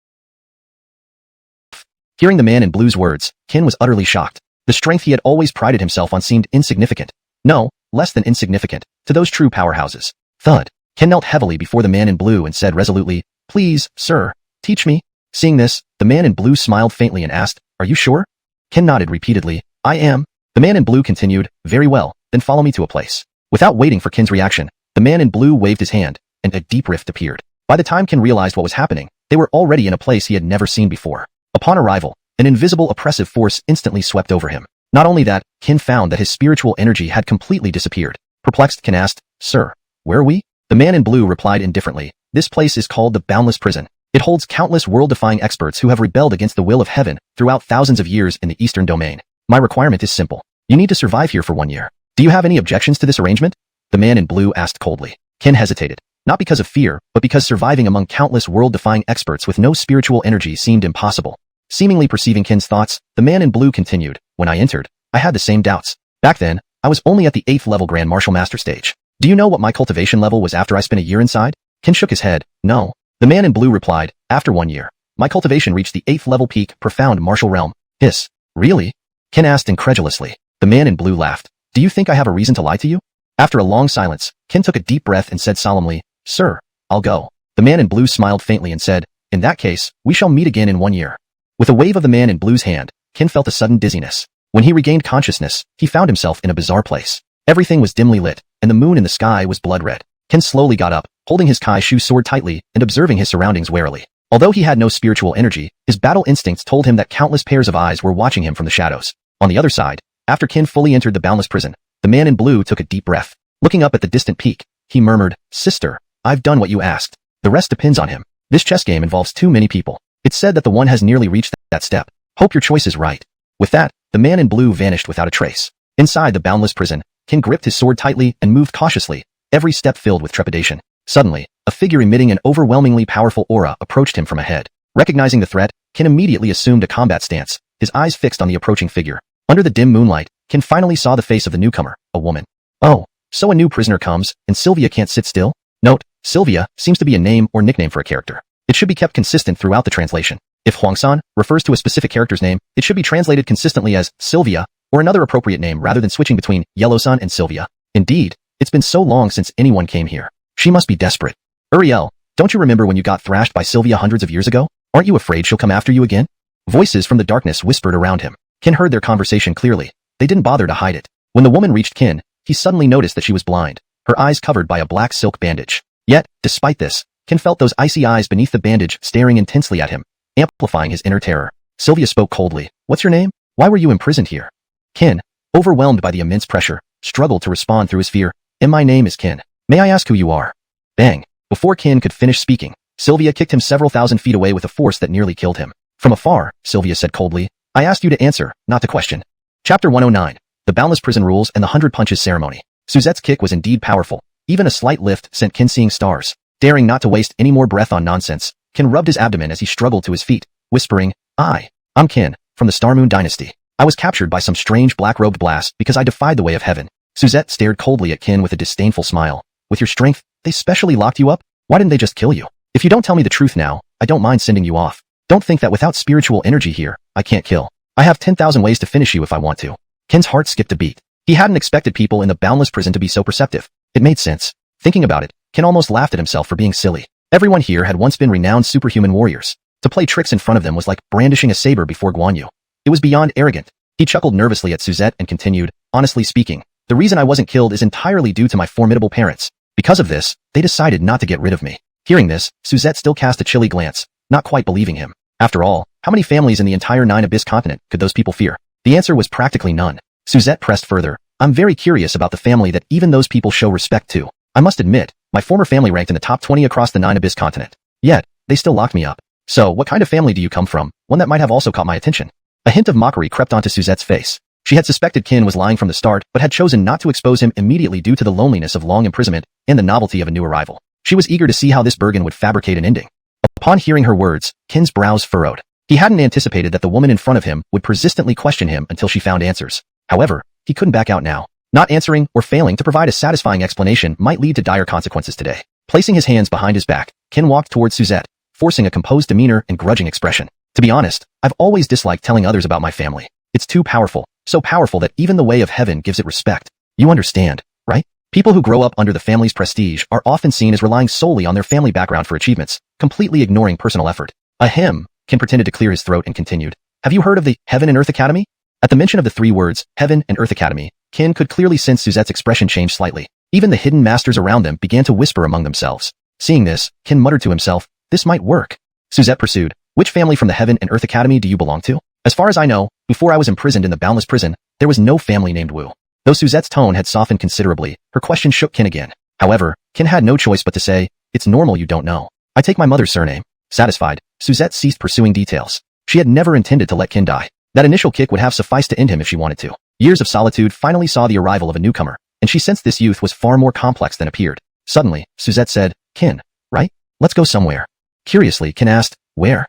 Hearing the man in blue's words, Qin was utterly shocked. The strength he had always prided himself on seemed insignificant. No, less than insignificant, to those true powerhouses. Thud. Qin knelt heavily before the man in blue and said resolutely, "Please, sir, teach me." Seeing this, the man in blue smiled faintly and asked, "Are you sure?" Qin nodded repeatedly, "I am." The man in blue continued, "Very well, then follow me to a place." Without waiting for Qin's reaction, the man in blue waved his hand, and a deep rift appeared. By the time Qin realized what was happening, they were already in a place he had never seen before. Upon arrival, an invisible oppressive force instantly swept over him. Not only that, Qin found that his spiritual energy had completely disappeared. Perplexed, Qin asked, "Sir, where are we?" The man in blue replied indifferently, "This place is called the Boundless Prison. It holds countless world-defying experts who have rebelled against the will of heaven throughout thousands of years in the Eastern Domain. My requirement is simple. You need to survive here for 1 year. Do you have any objections to this arrangement?" The man in blue asked coldly. Qin hesitated, not because of fear, but because surviving among countless world-defying experts with no spiritual energy seemed impossible. Seemingly perceiving Qin's thoughts, the man in blue continued, "When I entered, I had the same doubts. Back then, I was only at the 8th level Grand Martial Master stage. Do you know what my cultivation level was after I spent a year inside?" Qin shook his head, "No." The man in blue replied, "After 1 year, my cultivation reached the 8th level peak, Profound Martial Realm." "Hiss. Really?" Qin asked incredulously. The man in blue laughed. "Do you think I have a reason to lie to you?" After a long silence, Qin took a deep breath and said solemnly, "Sir, I'll go." The man in blue smiled faintly and said, "In that case, we shall meet again in 1 year." With a wave of the man in blue's hand, Qin felt a sudden dizziness. When he regained consciousness, he found himself in a bizarre place. Everything was dimly lit, and the moon in the sky was blood red. Qin slowly got up, holding his Kai-Shu sword tightly and observing his surroundings warily. Although he had no spiritual energy, his battle instincts told him that countless pairs of eyes were watching him from the shadows. On the other side, after Qin fully entered the boundless prison, the man in blue took a deep breath. Looking up at the distant peak, he murmured, "Sister, I've done what you asked. The rest depends on him. This chess game involves too many people. It's said that the one has nearly reached that step. Hope your choice is right." With that, the man in blue vanished without a trace. Inside the boundless prison, Qin gripped his sword tightly and moved cautiously, every step filled with trepidation. Suddenly, a figure emitting an overwhelmingly powerful aura approached him from ahead. Recognizing the threat, Qin immediately assumed a combat stance, his eyes fixed on the approaching figure. Under the dim moonlight, Qin finally saw the face of the newcomer, a woman. Oh, so a new prisoner comes, and Sylvia can't sit still? Note, Sylvia seems to be a name or nickname for a character. It should be kept consistent throughout the translation. If Huangsan refers to a specific character's name, it should be translated consistently as Sylvia, or another appropriate name rather than switching between Yellow-san and Sylvia. Indeed, it's been so long since anyone came here. She must be desperate. Uriel, don't you remember when you got thrashed by Sylvia hundreds of years ago? Aren't you afraid she'll come after you again? Voices from the darkness whispered around him. Qin heard their conversation clearly. They didn't bother to hide it. When the woman reached Qin, he suddenly noticed that she was blind, her eyes covered by a black silk bandage. Yet, despite this, Qin felt those icy eyes beneath the bandage staring intensely at him, amplifying his inner terror. Sylvia spoke coldly. "What's your name? Why were you imprisoned here?" Qin, overwhelmed by the immense pressure, struggled to respond through his fear. And my name is Kin. May I ask who you are? Bang. Before Kin could finish speaking, Sylvia kicked him several thousand feet away with a force that nearly killed him. From afar, Sylvia said coldly, I asked you to answer, not to question. Chapter 109. The Boundless Prison Rules and the 100 Punches Ceremony. Suzette's kick was indeed powerful. Even a slight lift sent Kin seeing stars. Daring not to waste any more breath on nonsense, Kin rubbed his abdomen as he struggled to his feet, whispering, I'm Kin, from the Star Moon Dynasty. I was captured by some strange black-robed blast because I defied the way of heaven. Suzette stared coldly at Kin with a disdainful smile. With your strength, they specially locked you up? Why didn't they just kill you? If you don't tell me the truth now, I don't mind sending you off. Don't think that without spiritual energy here, I can't kill. I have 10,000 ways to finish you if I want to. Kin's heart skipped a beat. He hadn't expected people in the boundless prison to be so perceptive. It made sense. Thinking about it, Kin almost laughed at himself for being silly. Everyone here had once been renowned superhuman warriors. To play tricks in front of them was like brandishing a saber before Guan Yu. It was beyond arrogant. He chuckled nervously at Suzette and continued, honestly speaking, the reason I wasn't killed is entirely due to my formidable parents. Because of this, they decided not to get rid of me. Hearing this, Suzette still cast a chilly glance, not quite believing him. After all, how many families in the entire Nine Abyss continent could those people fear? The answer was practically none. Suzette pressed further, I'm very curious about the family that even those people show respect to. I must admit, my former family ranked in the top 20 across the Nine Abyss continent. Yet, they still locked me up. So, what kind of family do you come from? One that might have also caught my attention. A hint of mockery crept onto Suzette's face. She had suspected Kin was lying from the start, but had chosen not to expose him immediately due to the loneliness of long imprisonment and the novelty of a new arrival. She was eager to see how this Bergen would fabricate an ending. Upon hearing her words, Kin's brows furrowed. He hadn't anticipated that the woman in front of him would persistently question him until she found answers. However, he couldn't back out now. Not answering or failing to provide a satisfying explanation might lead to dire consequences today. Placing his hands behind his back, Kin walked towards Suzette, forcing a composed demeanor and grudging expression. To be honest, I've always disliked telling others about my family. It's too powerful, so powerful that even the way of heaven gives it respect. You understand, right? People who grow up under the family's prestige are often seen as relying solely on their family background for achievements, completely ignoring personal effort. Ahem, Kin pretended to clear his throat and continued. Have you heard of the Heaven and Earth Academy? At the mention of the three words, Heaven and Earth Academy, Kin could clearly sense Suzette's expression change slightly. Even the hidden masters around them began to whisper among themselves. Seeing this, Kin muttered to himself, this might work. Suzette pursued, which family from the Heaven and Earth Academy do you belong to? As far as I know, before I was imprisoned in the Boundless Prison, there was no family named Wu. Though Suzette's tone had softened considerably, her question shook Kin again. However, Kin had no choice but to say, it's normal you don't know. I take my mother's surname. Satisfied, Suzette ceased pursuing details. She had never intended to let Kin die. That initial kick would have sufficed to end him if she wanted to. Years of solitude finally saw the arrival of a newcomer, and she sensed this youth was far more complex than appeared. Suddenly, Suzette said, Kin, right? Let's go somewhere. Curiously, Kin asked, where?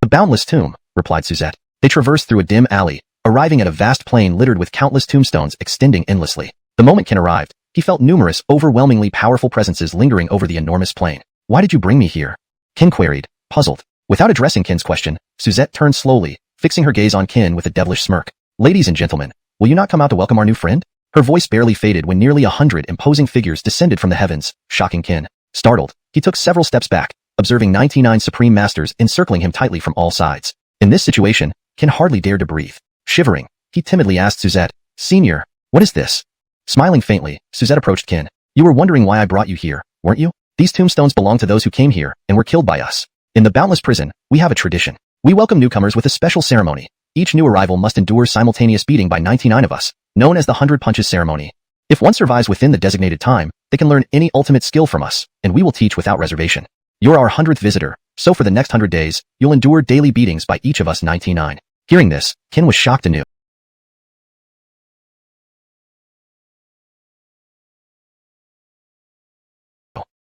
The Boundless Tomb, replied Suzette. They traversed through a dim alley, arriving at a vast plain littered with countless tombstones extending endlessly. The moment Kin arrived, he felt numerous, overwhelmingly powerful presences lingering over the enormous plain. Why did you bring me here? Kin queried, puzzled. Without addressing Kin's question, Suzette turned slowly, fixing her gaze on Kin with a devilish smirk. Ladies and gentlemen, will you not come out to welcome our new friend? Her voice barely faded when nearly 100 imposing figures descended from the heavens, shocking Kin. Startled, he took several steps back, observing 99 supreme masters encircling him tightly from all sides. In this situation, Kin hardly dared to breathe. Shivering, he timidly asked Suzette, Senior, what is this? Smiling faintly, Suzette approached Kin. You were wondering why I brought you here, weren't you? These tombstones belong to those who came here and were killed by us. In the Boundless Prison, we have a tradition. We welcome newcomers with a special ceremony. Each new arrival must endure simultaneous beating by 99 of us, known as the 100 Punches Ceremony. If one survives within the designated time, they can learn any ultimate skill from us, and we will teach without reservation. You're our 100th visitor, so for the next 100 days, you'll endure daily beatings by each of us 99. Hearing this, Kin was shocked anew.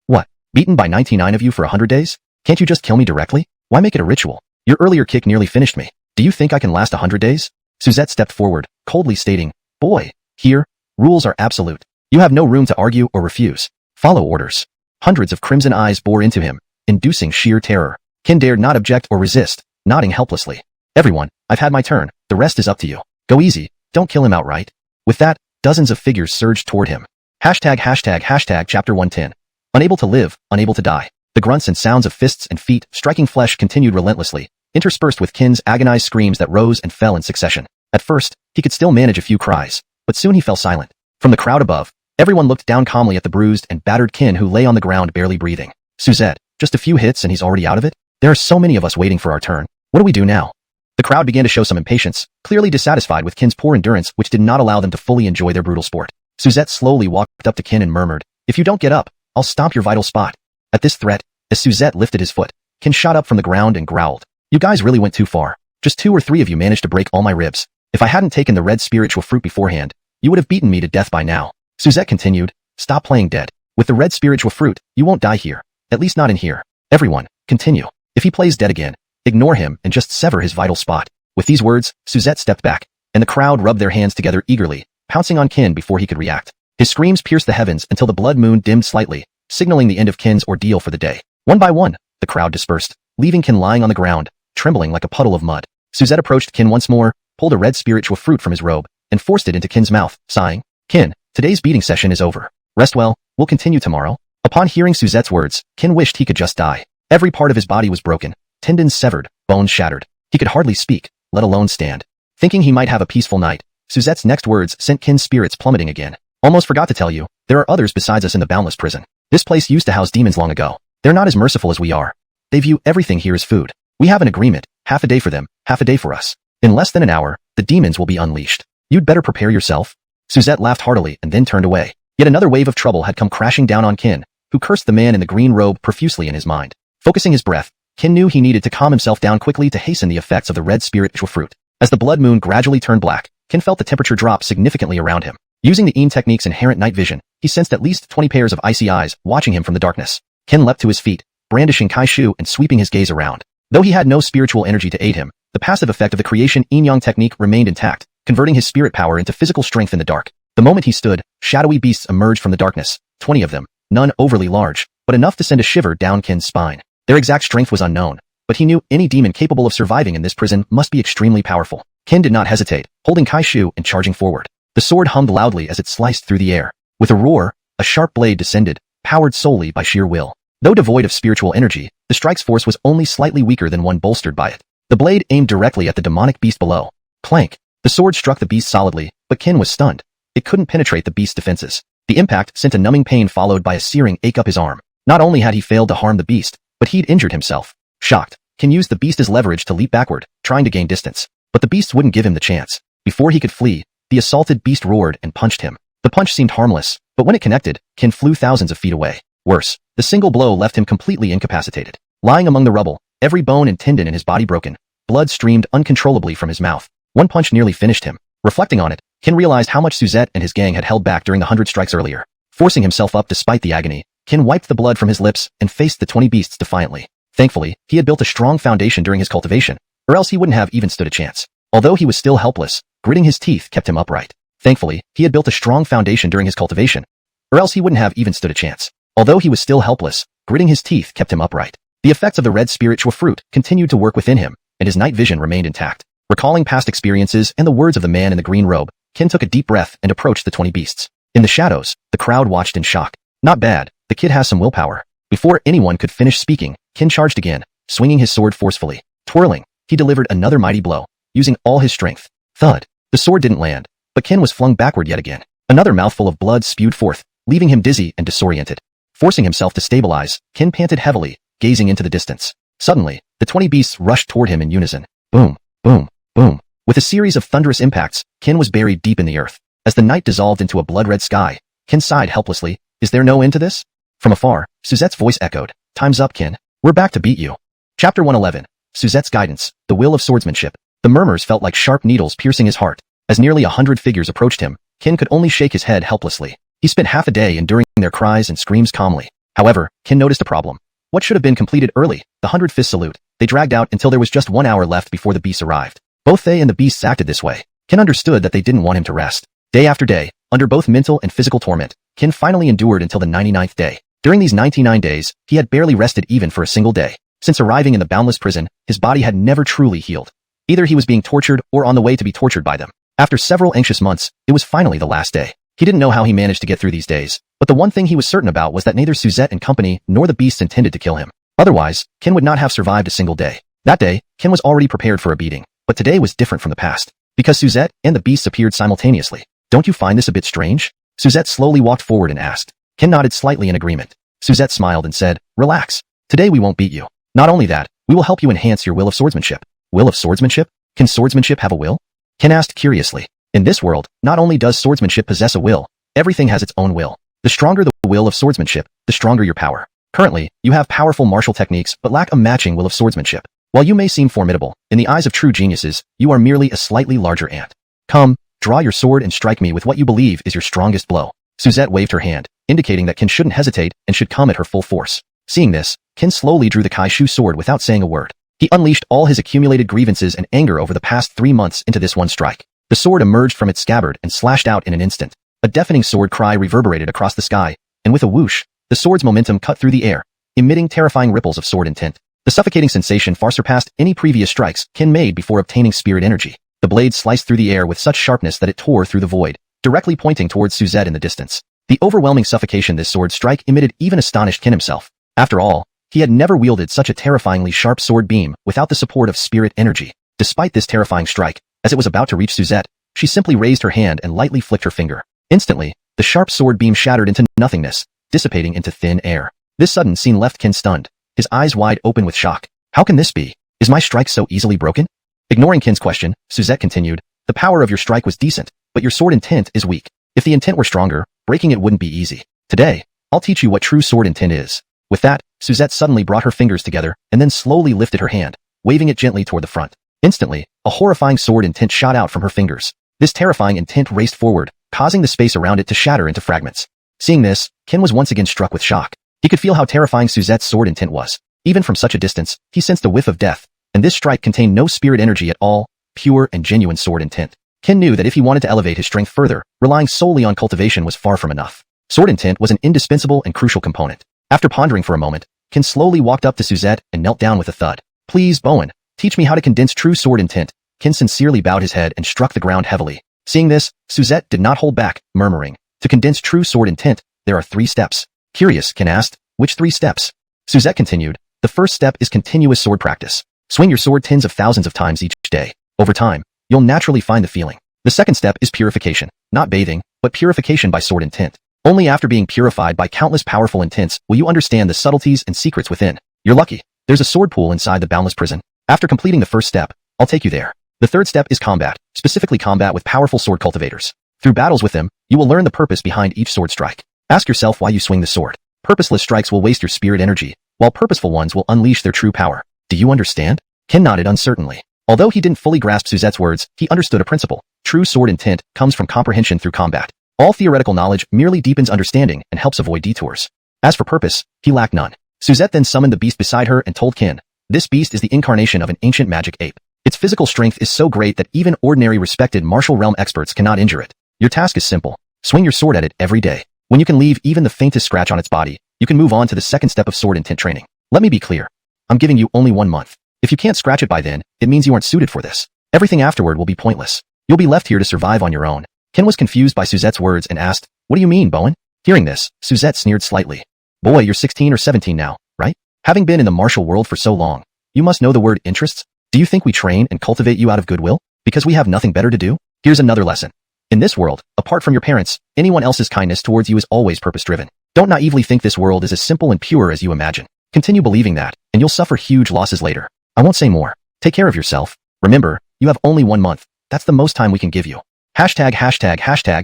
What? Beaten by 99 of you for 100 days? Can't you just kill me directly? Why make it a ritual? Your earlier kick nearly finished me. Do you think I can last 100 days? Suzette stepped forward, coldly stating, Boy, here, rules are absolute. You have no room to argue or refuse. Follow orders. Hundreds of crimson eyes bore into him, inducing sheer terror. Kin dared not object or resist, nodding helplessly. Everyone, I've had my turn, the rest is up to you. Go easy, don't kill him outright. With that, dozens of figures surged toward him. Hashtag chapter 110. Unable to live, unable to die. The grunts and sounds of fists and feet striking flesh continued relentlessly, interspersed with Kin's agonized screams that rose and fell in succession. At first, he could still manage a few cries, but soon he fell silent. From the crowd above, everyone looked down calmly at the bruised and battered Kin who lay on the ground barely breathing. Suzette, just a few hits and he's already out of it? There are so many of us waiting for our turn. What do we do now? The crowd began to show some impatience, clearly dissatisfied with Kin's poor endurance which did not allow them to fully enjoy their brutal sport. Suzette slowly walked up to Kin and murmured, "If you don't get up, I'll stomp your vital spot." At this threat, as Suzette lifted his foot, Kin shot up from the ground and growled, "You guys really went too far. Just 2 or 3 of you managed to break all my ribs. If I hadn't taken the red spiritual fruit beforehand, you would have beaten me to death by now." Suzette continued, "Stop playing dead. With the red spiritual fruit, you won't die here. At least not in here. Everyone, continue. If he plays dead again, ignore him and just sever his vital spot." With these words, Suzette stepped back, and the crowd rubbed their hands together eagerly, pouncing on Kin before he could react. His screams pierced the heavens until the blood moon dimmed slightly, signaling the end of Kin's ordeal for the day. One by one, the crowd dispersed, leaving Kin lying on the ground, trembling like a puddle of mud. Suzette approached Kin once more, pulled a red spiritual fruit from his robe, and forced it into Kin's mouth, sighing, "Kin, today's beating session is over. Rest well, we'll continue tomorrow." Upon hearing Suzette's words, Kin wished he could just die. Every part of his body was broken, tendons severed, bones shattered. He could hardly speak, let alone stand. Thinking he might have a peaceful night, Suzette's next words sent Kin's spirits plummeting again. "Almost forgot to tell you, there are others besides us in the boundless prison. This place used to house demons long ago. They're not as merciful as we are. They view everything here as food. We have an agreement, half a day for them, half a day for us. In less than an hour, the demons will be unleashed. You'd better prepare yourself." Suzette laughed heartily and then turned away. Yet another wave of trouble had come crashing down on Kin, who cursed the man in the green robe profusely in his mind. Focusing his breath, Kin knew he needed to calm himself down quickly to hasten the effects of the red spiritual fruit. As the blood moon gradually turned black, Kin felt the temperature drop significantly around him. Using the technique's inherent night vision, he sensed at least 20 pairs of icy eyes watching him from the darkness. Kin leapt to his feet, brandishing Kaishu and sweeping his gaze around. Though he had no spiritual energy to aid him, the passive effect of the creation yin-yang technique remained intact, converting his spirit power into physical strength in the dark. The moment he stood, shadowy beasts emerged from the darkness, 20 of them, none overly large, but enough to send a shiver down Kin's spine. Their exact strength was unknown, but he knew any demon capable of surviving in this prison must be extremely powerful. Kin did not hesitate, holding Kaishu and charging forward. The sword hummed loudly as it sliced through the air. With a roar, a sharp blade descended, powered solely by sheer will. Though devoid of spiritual energy, the strike's force was only slightly weaker than one bolstered by it. The blade aimed directly at the demonic beast below. Clank! The sword struck the beast solidly, but Kin was stunned. It couldn't penetrate the beast's defenses. The impact sent a numbing pain followed by a searing ache up his arm. Not only had he failed to harm the beast, but he'd injured himself. Shocked, Kin used the beast as leverage to leap backward, trying to gain distance. But the beast wouldn't give him the chance. Before he could flee, the assaulted beast roared and punched him. The punch seemed harmless, but when it connected, Kin flew thousands of feet away. Worse, the single blow left him completely incapacitated. Lying among the rubble, every bone and tendon in his body broken, blood streamed uncontrollably from his mouth. One punch nearly finished him. Reflecting on it, Kin realized how much Suzette and his gang had held back during the 100 strikes earlier. Forcing himself up despite the agony, Kin wiped the blood from his lips and faced the 20 beasts defiantly. Thankfully, he had built a strong foundation during his cultivation, or else he wouldn't have even stood a chance. Although he was still helpless, gritting his teeth kept him upright. Thankfully, he had built a strong foundation during his cultivation, or else he wouldn't have even stood a chance. Although he was still helpless, gritting his teeth kept him upright. The effects of the red spiritual fruit continued to work within him, and his night vision remained intact. Recalling past experiences and the words of the man in the green robe, Kin took a deep breath and approached the 20 beasts. In the shadows, the crowd watched in shock. Not bad, the kid has some willpower. Before anyone could finish speaking, Kin charged again, swinging his sword forcefully. Twirling, he delivered another mighty blow, using all his strength. Thud. The sword didn't land, but Kin was flung backward yet again. Another mouthful of blood spewed forth, leaving him dizzy and disoriented. Forcing himself to stabilize, Kin panted heavily, gazing into the distance. Suddenly, the 20 beasts rushed toward him in unison. Boom, boom, boom. With a series of thunderous impacts, Kin was buried deep in the earth. As the night dissolved into a blood-red sky, Kin sighed helplessly. Is there no end to this? From afar, Suzette's voice echoed. Time's up, Kin. We're back to beat you. Chapter 111. Suzette's guidance, the will of swordsmanship. The murmurs felt like sharp needles piercing his heart. As nearly 100 figures approached him, Kin could only shake his head helplessly. He spent half a day enduring their cries and screams calmly. However, Kin noticed a problem. What should have been completed early, the 100-fist salute, they dragged out until there was just 1 hour left before the beasts arrived. Both they and the beasts acted this way. Kin understood that they didn't want him to rest. Day after day, under both mental and physical torment, Kin finally endured until the 99th day. During these 99 days, he had barely rested even for a single day. Since arriving in the boundless prison, his body had never truly healed. Either he was being tortured or on the way to be tortured by them. After several anxious months, it was finally the last day. He didn't know how he managed to get through these days, but the one thing he was certain about was that neither Suzette and company nor the beasts intended to kill him. Otherwise, Kin would not have survived a single day. That day, Kin was already prepared for a beating, but today was different from the past, because Suzette and the beasts appeared simultaneously. Don't you find this a bit strange? Suzette slowly walked forward and asked. Kin nodded slightly in agreement. Suzette smiled and said, Relax. Today we won't beat you. Not only that, we will help you enhance your will of swordsmanship. Will of swordsmanship? Can swordsmanship have a will? Kin asked curiously. In this world, not only does swordsmanship possess a will, Everything has its own will. The stronger the will of swordsmanship, the stronger your power. Currently, you have powerful martial techniques but lack a matching will of swordsmanship. While you may seem formidable, in the eyes of true geniuses, you are merely a slightly larger ant. Come, draw your sword and strike me with what you believe is your strongest blow. Suzette waved her hand, indicating that Qin shouldn't hesitate and should come at her full force. Seeing this, Qin slowly drew the Kaishu sword without saying a word. He unleashed all his accumulated grievances and anger over the past 3 months into this one strike. The sword emerged from its scabbard and slashed out in an instant. A deafening sword cry reverberated across the sky, and with a whoosh, the sword's momentum cut through the air, emitting terrifying ripples of sword intent. The suffocating sensation far surpassed any previous strikes Qin made before obtaining spirit energy. The blade sliced through the air with such sharpness that it tore through the void, directly pointing towards Suzette in the distance. The overwhelming suffocation this sword strike emitted even astonished Qin himself. After all, he had never wielded such a terrifyingly sharp sword beam without the support of spirit energy. Despite this terrifying strike, as it was about to reach Suzette, she simply raised her hand and lightly flicked her finger. Instantly, the sharp sword beam shattered into nothingness, dissipating into thin air. This sudden scene left Qin stunned, his eyes wide open with shock. How can this be? Is my strike so easily broken? Ignoring Qin's question, Suzette continued, the power of your strike was decent, but your sword intent is weak. If the intent were stronger, breaking it wouldn't be easy. Today, I'll teach you what true sword intent is. With that, Suzette suddenly brought her fingers together and then slowly lifted her hand, waving it gently toward the front. Instantly, a horrifying sword intent shot out from her fingers. This terrifying intent raced forward, causing the space around it to shatter into fragments. Seeing this, Qin was once again struck with shock. He could feel how terrifying Suzette's sword intent was. Even from such a distance, he sensed a whiff of death, and this strike contained no spirit energy at all, pure and genuine sword intent. Qin knew that if he wanted to elevate his strength further, relying solely on cultivation was far from enough. Sword intent was an indispensable and crucial component. After pondering for a moment, Qin slowly walked up to Suzette and knelt down with a thud. Please, Bowen, teach me how to condense true sword intent. Qin sincerely bowed his head and struck the ground heavily. Seeing this, Suzette did not hold back, murmuring, to condense true sword intent, there are 3 steps. Curious, Qin asked, which 3 steps? Suzette continued, the first step is continuous sword practice. Swing your sword tens of thousands of times each day. Over time, you'll naturally find the feeling. The second step is purification, not bathing, but purification by sword intent. Only after being purified by countless powerful intents will you understand the subtleties and secrets within. You're lucky. There's a sword pool inside the boundless prison. After completing the first step, I'll take you there. The third step is combat, specifically combat with powerful sword cultivators. Through battles with them, you will learn the purpose behind each sword strike. Ask yourself why you swing the sword. Purposeless strikes will waste your spirit energy, while purposeful ones will unleash their true power. Do you understand? Qin nodded uncertainly. Although he didn't fully grasp Suzette's words, he understood a principle. True sword intent comes from comprehension through combat. All theoretical knowledge merely deepens understanding and helps avoid detours. As for purpose, he lacked none. Suzette then summoned the beast beside her and told Qin, this beast is the incarnation of an ancient magic ape. Its physical strength is so great that even ordinary respected martial realm experts cannot injure it. Your task is simple. Swing your sword at it every day. When you can leave even the faintest scratch on its body, you can move on to the second step of sword intent training. Let me be clear. I'm giving you only 1 month. If you can't scratch it by then, it means you aren't suited for this. Everything afterward will be pointless. You'll be left here to survive on your own. Qin was confused by Suzette's words and asked, what do you mean, Bowen? Hearing this, Suzette sneered slightly. Boy, you're 16 or 17 now, right? Having been in the martial world for so long, you must know the word interests. Do you think we train and cultivate you out of goodwill? Because we have nothing better to do? Here's another lesson. In this world, apart from your parents, anyone else's kindness towards you is always purpose-driven. Don't naively think this world is as simple and pure as you imagine. Continue believing that, and you'll suffer huge losses later. I won't say more. Take care of yourself. Remember, you have only 1 month. That's the most time we can give you. Hashtag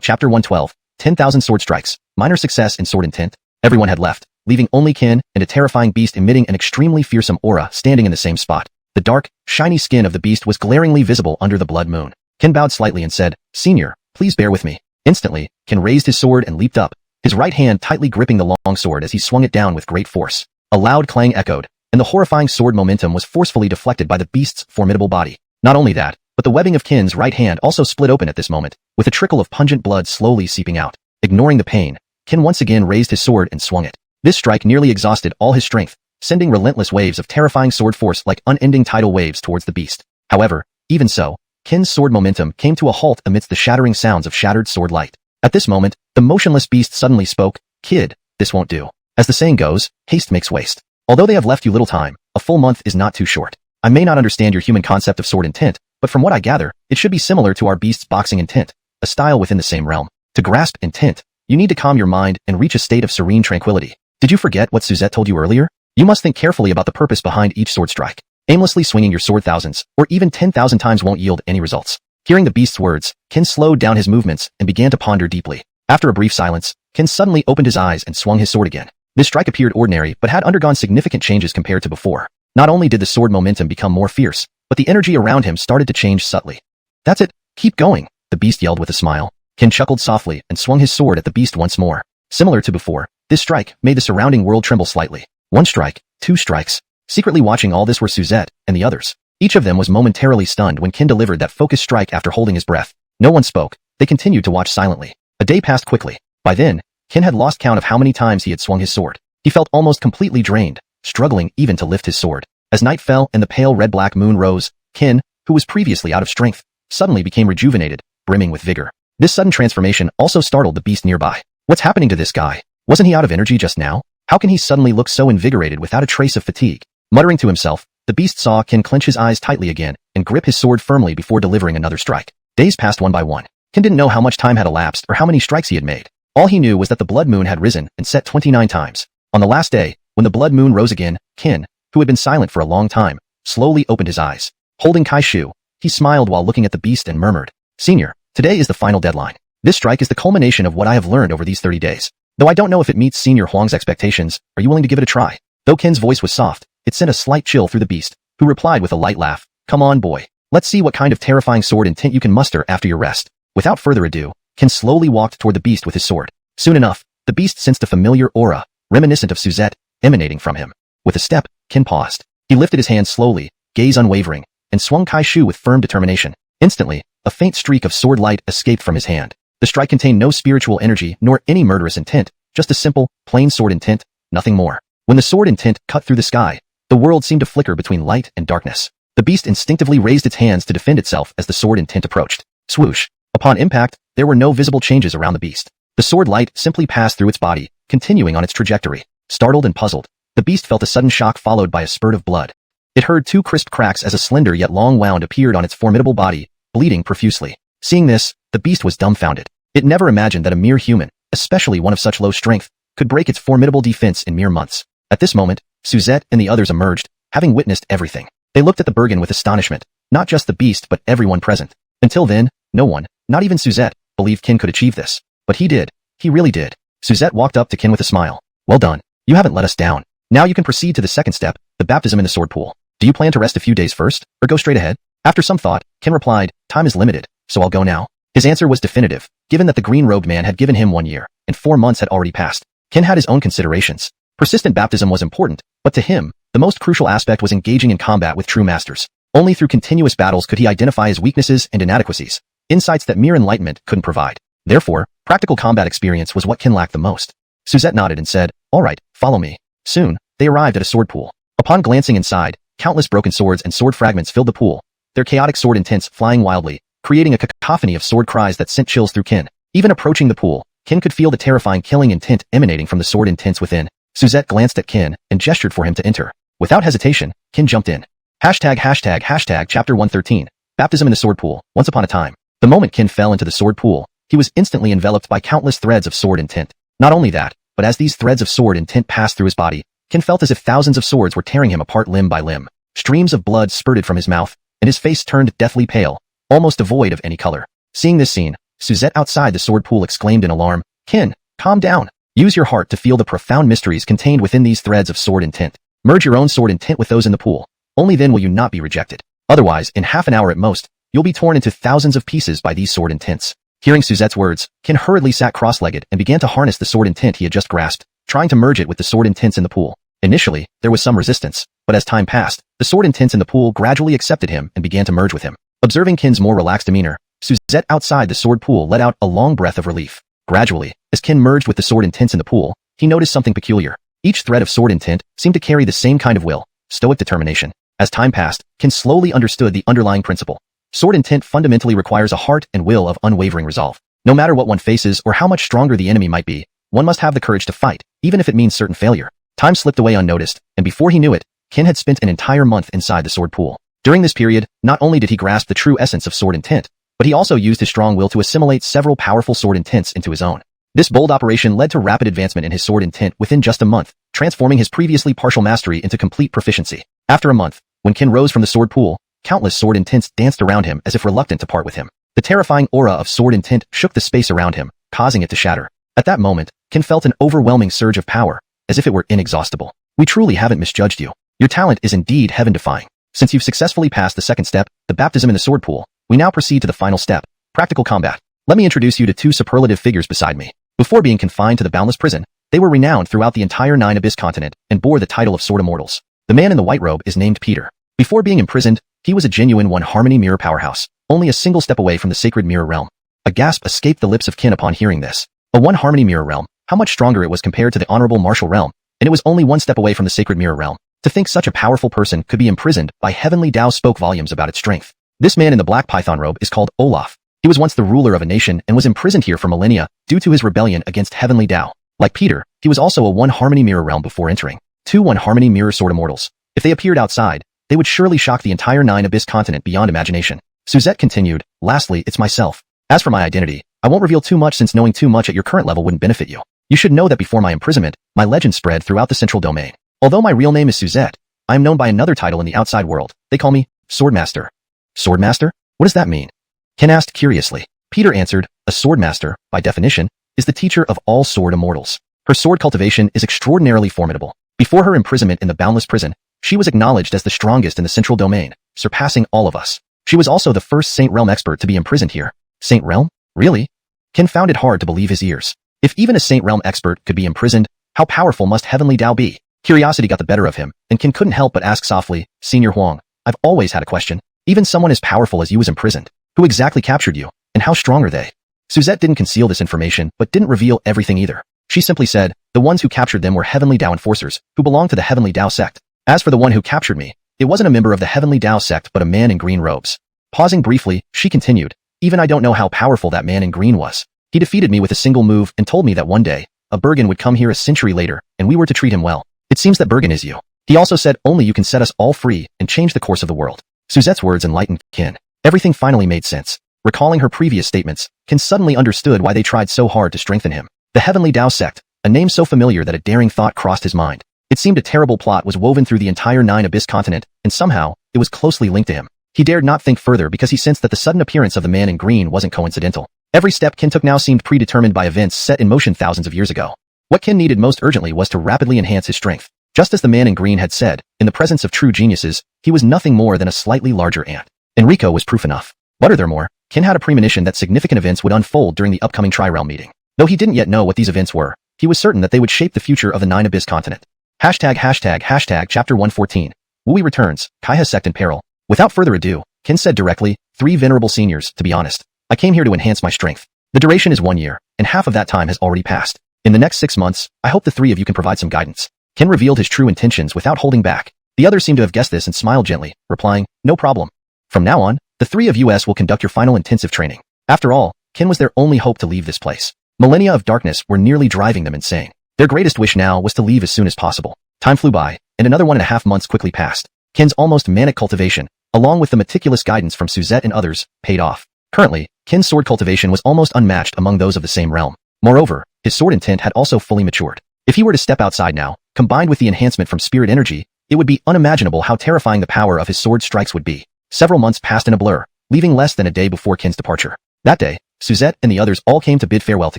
Chapter 112, 10,000 sword strikes, minor success in sword intent. Everyone had left, leaving only Qin and a terrifying beast emitting an extremely fearsome aura standing in the same spot. The dark, shiny skin of the beast was glaringly visible under the blood moon. Qin bowed slightly and said, Senior, please bear with me. Instantly, Qin raised his sword and leaped up, his right hand tightly gripping the long sword as he swung it down with great force. A loud clang echoed, and the horrifying sword momentum was forcefully deflected by the beast's formidable body. Not only that, but the webbing of Qin's right hand also split open at this moment, with a trickle of pungent blood slowly seeping out. Ignoring the pain, Qin once again raised his sword and swung it. This strike nearly exhausted all his strength, sending relentless waves of terrifying sword force like unending tidal waves towards the beast. However, even so, Qin's sword momentum came to a halt amidst the shattering sounds of shattered sword light. At this moment, the motionless beast suddenly spoke, Kid, this won't do. As the saying goes, haste makes waste. Although they have left you little time, a full month is not too short. I may not understand your human concept of sword intent, but from what I gather, it should be similar to our beast's boxing intent, a style within the same realm. To grasp intent, you need to calm your mind and reach a state of serene tranquility. Did you forget what Suzette told you earlier? You must think carefully about the purpose behind each sword strike. Aimlessly swinging your sword thousands, or even 10,000 times won't yield any results. Hearing the beast's words, Qin slowed down his movements and began to ponder deeply. After a brief silence, Kin suddenly opened his eyes and swung his sword again. This strike appeared ordinary but had undergone significant changes compared to before. Not only did the sword momentum become more fierce, but the energy around him started to change subtly. "That's it, keep going," the beast yelled with a smile. Kin chuckled softly and swung his sword at the beast once more. Similar to before, this strike made the surrounding world tremble slightly. One strike, two strikes. Secretly watching all this were Suzette and the others. Each of them was momentarily stunned when Kin delivered that focused strike after holding his breath. No one spoke. They continued to watch silently. A day passed quickly. By then, Kin had lost count of how many times he had swung his sword. He felt almost completely drained, struggling even to lift his sword. As night fell and the pale red-black moon rose, Kin, who was previously out of strength, suddenly became rejuvenated, brimming with vigor. This sudden transformation also startled the beast nearby. What's happening to this guy? Wasn't he out of energy just now? How can he suddenly look so invigorated without a trace of fatigue? Muttering to himself, the beast saw Kin clench his eyes tightly again and grip his sword firmly before delivering another strike. Days passed one by one. Kin didn't know how much time had elapsed or how many strikes he had made. All he knew was that the blood moon had risen and set 29 times. On the last day, when the blood moon rose again, Kin, who had been silent for a long time, slowly opened his eyes. Holding Kaishu, he smiled while looking at the beast and murmured, "Senior, today is the final deadline. This strike is the culmination of what I have learned over these 30 days. Though I don't know if it meets Senior Huang's expectations, are you willing to give it a try?" Though Kin's voice was soft, it sent a slight chill through the beast, who replied with a light laugh, "Come on, boy. Let's see what kind of terrifying sword intent you can muster after your rest." Without further ado, Kin slowly walked toward the beast with his sword. Soon enough, the beast sensed a familiar aura, reminiscent of Suzette, emanating from him. With a step, Kin paused. He lifted his hand slowly, gaze unwavering, and swung Kaishu with firm determination. Instantly, a faint streak of sword light escaped from his hand. The strike contained no spiritual energy nor any murderous intent, just a simple, plain sword intent, nothing more. When the sword intent cut through the sky, the world seemed to flicker between light and darkness. The beast instinctively raised its hands to defend itself as the sword intent approached. Swoosh! Upon impact, there were no visible changes around the beast. The sword light simply passed through its body, continuing on its trajectory. Startled and puzzled, the beast felt a sudden shock followed by a spurt of blood. It heard two crisp cracks as a slender yet long wound appeared on its formidable body, bleeding profusely. Seeing this, the beast was dumbfounded. It never imagined that a mere human, especially one of such low strength, could break its formidable defense in mere months. At this moment, Suzette and the others emerged, having witnessed everything. They looked at the Bergen with astonishment, not just the beast but everyone present. Until then, no one, not even Suzette, believed Kin could achieve this. But he did. He really did. Suzette walked up to Kin with a smile. "Well done. You haven't let us down. Now you can proceed to the second step, the baptism in the sword pool. Do you plan to rest a few days first, or go straight ahead?" After some thought, Kin replied, "Time is limited, so I'll go now." His answer was definitive, given that the green-robed man had given him 1 year, and 4 months had already passed. Kin had his own considerations. Persistent baptism was important, but to him, the most crucial aspect was engaging in combat with true masters. Only through continuous battles could he identify his weaknesses and inadequacies, insights that mere enlightenment couldn't provide. Therefore, practical combat experience was what Kin lacked the most. Suzette nodded and said, "All right, follow me." Soon, they arrived at a sword pool. Upon glancing inside, countless broken swords and sword fragments filled the pool, their chaotic sword intents flying wildly, creating a cacophony of sword cries that sent chills through Kin. Even approaching the pool, Kin could feel the terrifying killing intent emanating from the sword intents within. Suzette glanced at Kin and gestured for him to enter. Without hesitation, Kin jumped in. Chapter 113. Baptism in the sword pool. Once upon a time. The moment Kin fell into the sword pool, he was instantly enveloped by countless threads of sword intent. Not only that, but as these threads of sword intent passed through his body, Kin felt as if thousands of swords were tearing him apart limb by limb. Streams of blood spurted from his mouth, and his face turned deathly pale, almost devoid of any color. Seeing this scene, Suzette outside the sword pool exclaimed in alarm, "Kin, calm down. Use your heart to feel the profound mysteries contained within these threads of sword intent. Merge your own sword intent with those in the pool. Only then will you not be rejected. Otherwise, in half an hour at most, you'll be torn into thousands of pieces by these sword intents." Hearing Suzette's words, Kin hurriedly sat cross-legged and began to harness the sword intent he had just grasped, trying to merge it with the sword intents in the pool. Initially, there was some resistance, but as time passed, the sword intents in the pool gradually accepted him and began to merge with him. Observing Kin's more relaxed demeanor, Suzette outside the sword pool let out a long breath of relief. Gradually, as Kin merged with the sword intents in the pool, he noticed something peculiar. Each thread of sword intent seemed to carry the same kind of will, stoic determination. As time passed, Kin slowly understood the underlying principle. Sword intent fundamentally requires a heart and will of unwavering resolve. No matter what one faces or how much stronger the enemy might be, one must have the courage to fight, even if it means certain failure. Time slipped away unnoticed, and before he knew it, Kin had spent an entire month inside the sword pool. During this period, not only did he grasp the true essence of sword intent, but he also used his strong will to assimilate several powerful sword intents into his own. This bold operation led to rapid advancement in his sword intent within just a month, transforming his previously partial mastery into complete proficiency. After a month, when Kin rose from the sword pool, countless sword intents danced around him as if reluctant to part with him. The terrifying aura of sword intent shook the space around him, causing it to shatter. At that moment, Kin felt an overwhelming surge of power, as if it were inexhaustible. We truly haven't misjudged you. Your talent is indeed heaven-defying. Since you've successfully passed the second step, the baptism in the sword pool, we now proceed to the final step, practical combat. Let me introduce you to two superlative figures beside me. Before being confined to the boundless prison, they were renowned throughout the entire Nine Abyss continent and bore the title of Sword Immortals. The man in the white robe is named Peter. Before being imprisoned, he was a genuine One Harmony Mirror powerhouse, only a single step away from the sacred mirror realm. A gasp escaped the lips of Kin upon hearing this. A One Harmony Mirror realm, how much stronger it was compared to the honorable martial realm, and it was only one step away from the sacred mirror realm. To think such a powerful person could be imprisoned by heavenly Tao spoke volumes about its strength. This man in the black python robe is called Olaf. He was once the ruler of a nation and was imprisoned here for millennia due to his rebellion against heavenly Tao. Like Peter, he was also a One Harmony Mirror realm before entering. Two One Harmony Mirror Sword Immortals. If they appeared outside, they would surely shock the entire Nine Abyss continent beyond imagination. Suzette continued, lastly, it's myself. As for my identity, I won't reveal too much since knowing too much at your current level wouldn't benefit you. You should know that before my imprisonment, my legend spread throughout the central domain. Although my real name is Suzette, I am known by another title in the outside world. They call me Swordmaster. Swordmaster? What does that mean? Ken asked curiously. Peter answered, a swordmaster, by definition, is the teacher of all sword immortals. Her sword cultivation is extraordinarily formidable. Before her imprisonment in the boundless prison, she was acknowledged as the strongest in the central domain, surpassing all of us. She was also the first Saint Realm expert to be imprisoned here. Saint Realm? Really? Ken found it hard to believe his ears. If even a Saint Realm expert could be imprisoned, how powerful must heavenly Tao be? Curiosity got the better of him, and Ken couldn't help but ask softly, Senior Huang, I've always had a question. Even someone as powerful as you was imprisoned. Who exactly captured you, and how strong are they? Suzette didn't conceal this information, but didn't reveal everything either. She simply said, the ones who captured them were heavenly Tao enforcers, who belonged to the heavenly Tao sect. As for the one who captured me, it wasn't a member of the heavenly Tao sect but a man in green robes. Pausing briefly, she continued, even I don't know how powerful that man in green was. He defeated me with a single move and told me that one day, a Bergen would come here a century later, and we were to treat him well. It seems that Bergen is you. He also said only you can set us all free and change the course of the world. Suzette's words enlightened Ken. Everything finally made sense. Recalling her previous statements, Ken suddenly understood why they tried so hard to strengthen him. The Heavenly Tao sect, a name so familiar that a daring thought crossed his mind. It seemed a terrible plot was woven through the entire Nine Abyss continent, and somehow, it was closely linked to him. He dared not think further because he sensed that the sudden appearance of the man in green wasn't coincidental. Every step Ken took now seemed predetermined by events set in motion thousands of years ago. What Ken needed most urgently was to rapidly enhance his strength. Just as the man in green had said, in the presence of true geniuses, he was nothing more than a slightly larger ant. Enrico was proof enough. Furthermore, Ken had a premonition that significant events would unfold during the upcoming Tri-Realm meeting. Though he didn't yet know what these events were, he was certain that they would shape the future of the Nine Abyss continent. Hashtag Chapter 114. Wu returns, Kaiha sect in peril. Without further ado, Ken said directly, 3 venerable seniors, to be honest. I came here to enhance my strength. The duration is 1 year, and half of that time has already passed. In the next 6 months, I hope the 3 of you can provide some guidance. Ken revealed his true intentions without holding back. The others seemed to have guessed this and smiled gently, replying, no problem. From now on, the 3 of us will conduct your final intensive training. After all, Ken was their only hope to leave this place. Millennia of darkness were nearly driving them insane. Their greatest wish now was to leave as soon as possible. Time flew by, and another 1.5 months quickly passed. Ken's almost manic cultivation, along with the meticulous guidance from Suzette and others, paid off. Currently, Ken's sword cultivation was almost unmatched among those of the same realm. Moreover, his sword intent had also fully matured. If he were to step outside now, combined with the enhancement from spirit energy, it would be unimaginable how terrifying the power of his sword strikes would be. Several months passed in a blur, leaving less than a day before Ken's departure. That day, Suzette and the others all came to bid farewell to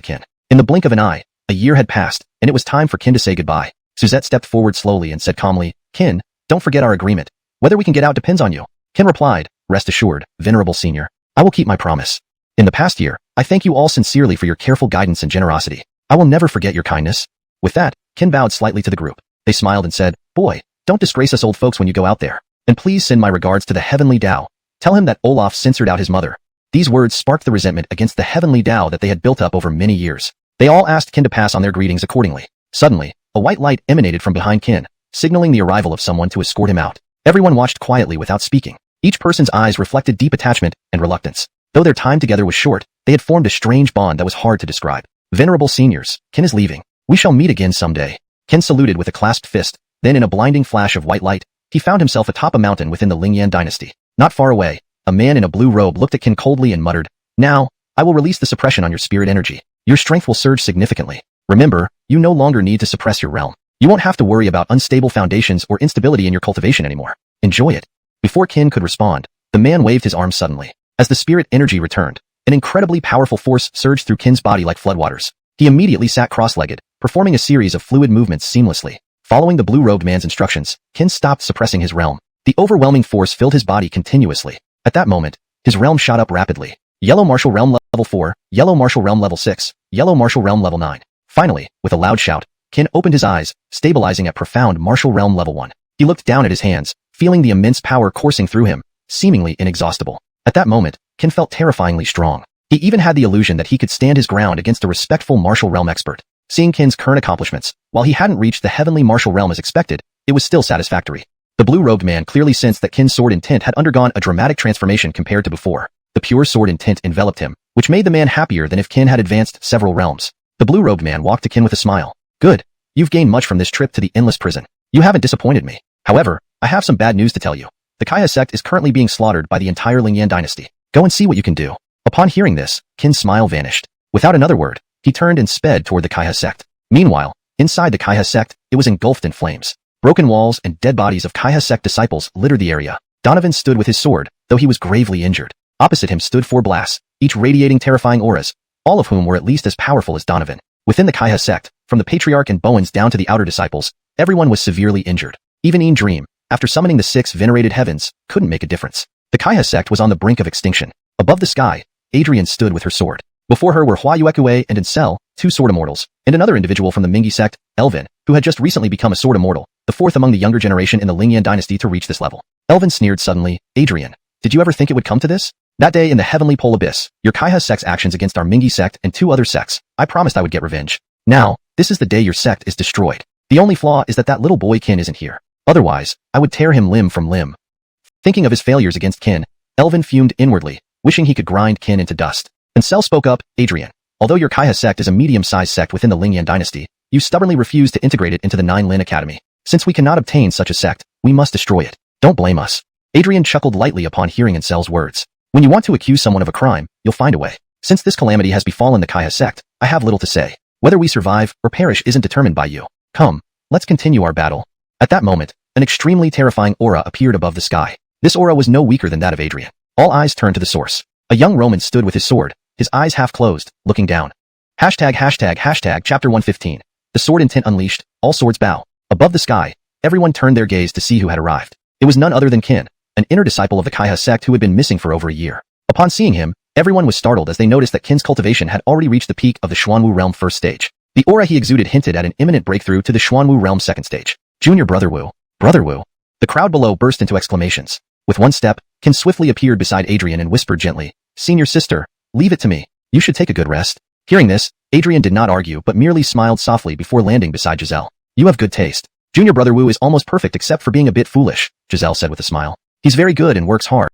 Ken. In the blink of an eye, a year had passed, and it was time for Ken to say goodbye. Suzette stepped forward slowly and said calmly, Ken, don't forget our agreement. Whether we can get out depends on you. Ken replied, rest assured, venerable senior. I will keep my promise. In the past year, I thank you all sincerely for your careful guidance and generosity. I will never forget your kindness. With that, Ken bowed slightly to the group. They smiled and said, boy, don't disgrace us old folks when you go out there. And please send my regards to the heavenly Tao. Tell him that Olaf censored out his mother. These words sparked the resentment against the heavenly Tao that they had built up over many years. They all asked Ken to pass on their greetings accordingly. Suddenly, a white light emanated from behind Ken, signaling the arrival of someone to escort him out. Everyone watched quietly without speaking. Each person's eyes reflected deep attachment and reluctance. Though their time together was short, they had formed a strange bond that was hard to describe. Venerable seniors, Ken is leaving. We shall meet again someday. Ken saluted with a clasped fist. Then in a blinding flash of white light, he found himself atop a mountain within the Lingyan dynasty. Not far away, a man in a blue robe looked at Ken coldly and muttered, now, I will release the suppression on your spirit energy. Your strength will surge significantly. Remember, you no longer need to suppress your realm. You won't have to worry about unstable foundations or instability in your cultivation anymore. Enjoy it. Before Ken could respond, the man waved his arms suddenly. As the spirit energy returned, An incredibly powerful force surged through Qin's body like floodwaters. He immediately sat cross-legged, performing a series of fluid movements seamlessly. Following the blue-robed man's instructions, Qin stopped suppressing his realm. The overwhelming force filled his body continuously. At that moment, his realm shot up rapidly. Yellow Martial Realm Level 4, Yellow Martial Realm Level 6, Yellow Martial Realm Level 9. Finally, with a loud shout, Qin opened his eyes, stabilizing at Profound Martial Realm Level 1. He looked down at his hands, feeling the immense power coursing through him, seemingly inexhaustible. At that moment, Qin felt terrifyingly strong. He even had the illusion that he could stand his ground against a respectful martial realm expert. Seeing Qin's current accomplishments, while he hadn't reached the heavenly martial realm as expected, it was still satisfactory. The blue-robed man clearly sensed that Qin's sword intent had undergone a dramatic transformation compared to before. The pure sword intent enveloped him, which made the man happier than if Qin had advanced several realms. The blue-robed man walked to Qin with a smile. Good. You've gained much from this trip to the endless prison. You haven't disappointed me. However, I have some bad news to tell you. The Kaiha sect is currently being slaughtered by the entire Lingyan dynasty. Go and see what you can do. Upon hearing this, Qin's smile vanished. Without another word, he turned and sped toward the Kaiha sect. Meanwhile, inside the Kaiha sect, it was engulfed in flames. Broken walls and dead bodies of Kaiha sect disciples littered the area. Donovan stood with his sword, though he was gravely injured. Opposite him stood 4 blasts, each radiating terrifying auras, all of whom were at least as powerful as Donovan. Within the Kaiha sect, from the Patriarch and Bowens down to the outer disciples, everyone was severely injured. Even Een Dream, after summoning the 6 venerated heavens, couldn't make a difference. The Kaiha sect was on the brink of extinction. Above the sky, Adrian stood with her sword. Before her were Hua Yuekue and Encel, 2 sword immortals, and another individual from the Mingi sect, Elvin, who had just recently become a sword immortal, the 4th among the younger generation in the Lingyan dynasty to reach this level. Elvin sneered suddenly. Adrian, did you ever think it would come to this? That day in the heavenly pole abyss, your Kaiha sect's actions against our Mingi sect and 2 other sects, I promised I would get revenge. Now, this is the day your sect is destroyed. The only flaw is that little boy Qin isn't here. Otherwise, I would tear him limb from limb. Thinking of his failures against Qin, Elvin fumed inwardly, wishing he could grind Qin into dust. Encel spoke up. Adrian, although your Kaiha sect is a medium-sized sect within the Lingyan dynasty, you stubbornly refuse to integrate it into the 9 Lin Academy. Since we cannot obtain such a sect, we must destroy it. Don't blame us. Adrian chuckled lightly upon hearing Encel's words. When you want to accuse someone of a crime, you'll find a way. Since this calamity has befallen the Kaiha sect, I have little to say. Whether we survive or perish isn't determined by you. Come, let's continue our battle. At that moment, an extremely terrifying aura appeared above the sky. This aura was no weaker than that of Adrian. All eyes turned to the source. A young Roman stood with his sword, his eyes half closed, looking down. Hashtag chapter 115. The sword intent unleashed, all swords bow. Above the sky, everyone turned their gaze to see who had arrived. It was none other than Qin, an inner disciple of the Kaiha sect who had been missing for over a year. Upon seeing him, everyone was startled as they noticed that Qin's cultivation had already reached the peak of the Xuanwu realm first stage. The aura he exuded hinted at an imminent breakthrough to the Xuanwu realm second stage. Junior Brother Wu. Brother Wu. The crowd below burst into exclamations. With one step, Qin swiftly appeared beside Adrian and whispered gently, Senior sister, leave it to me. You should take a good rest. Hearing this, Adrian did not argue but merely smiled softly before landing beside Giselle. You have good taste. Junior Brother Wu is almost perfect except for being a bit foolish, Giselle said with a smile. He's very good and works hard.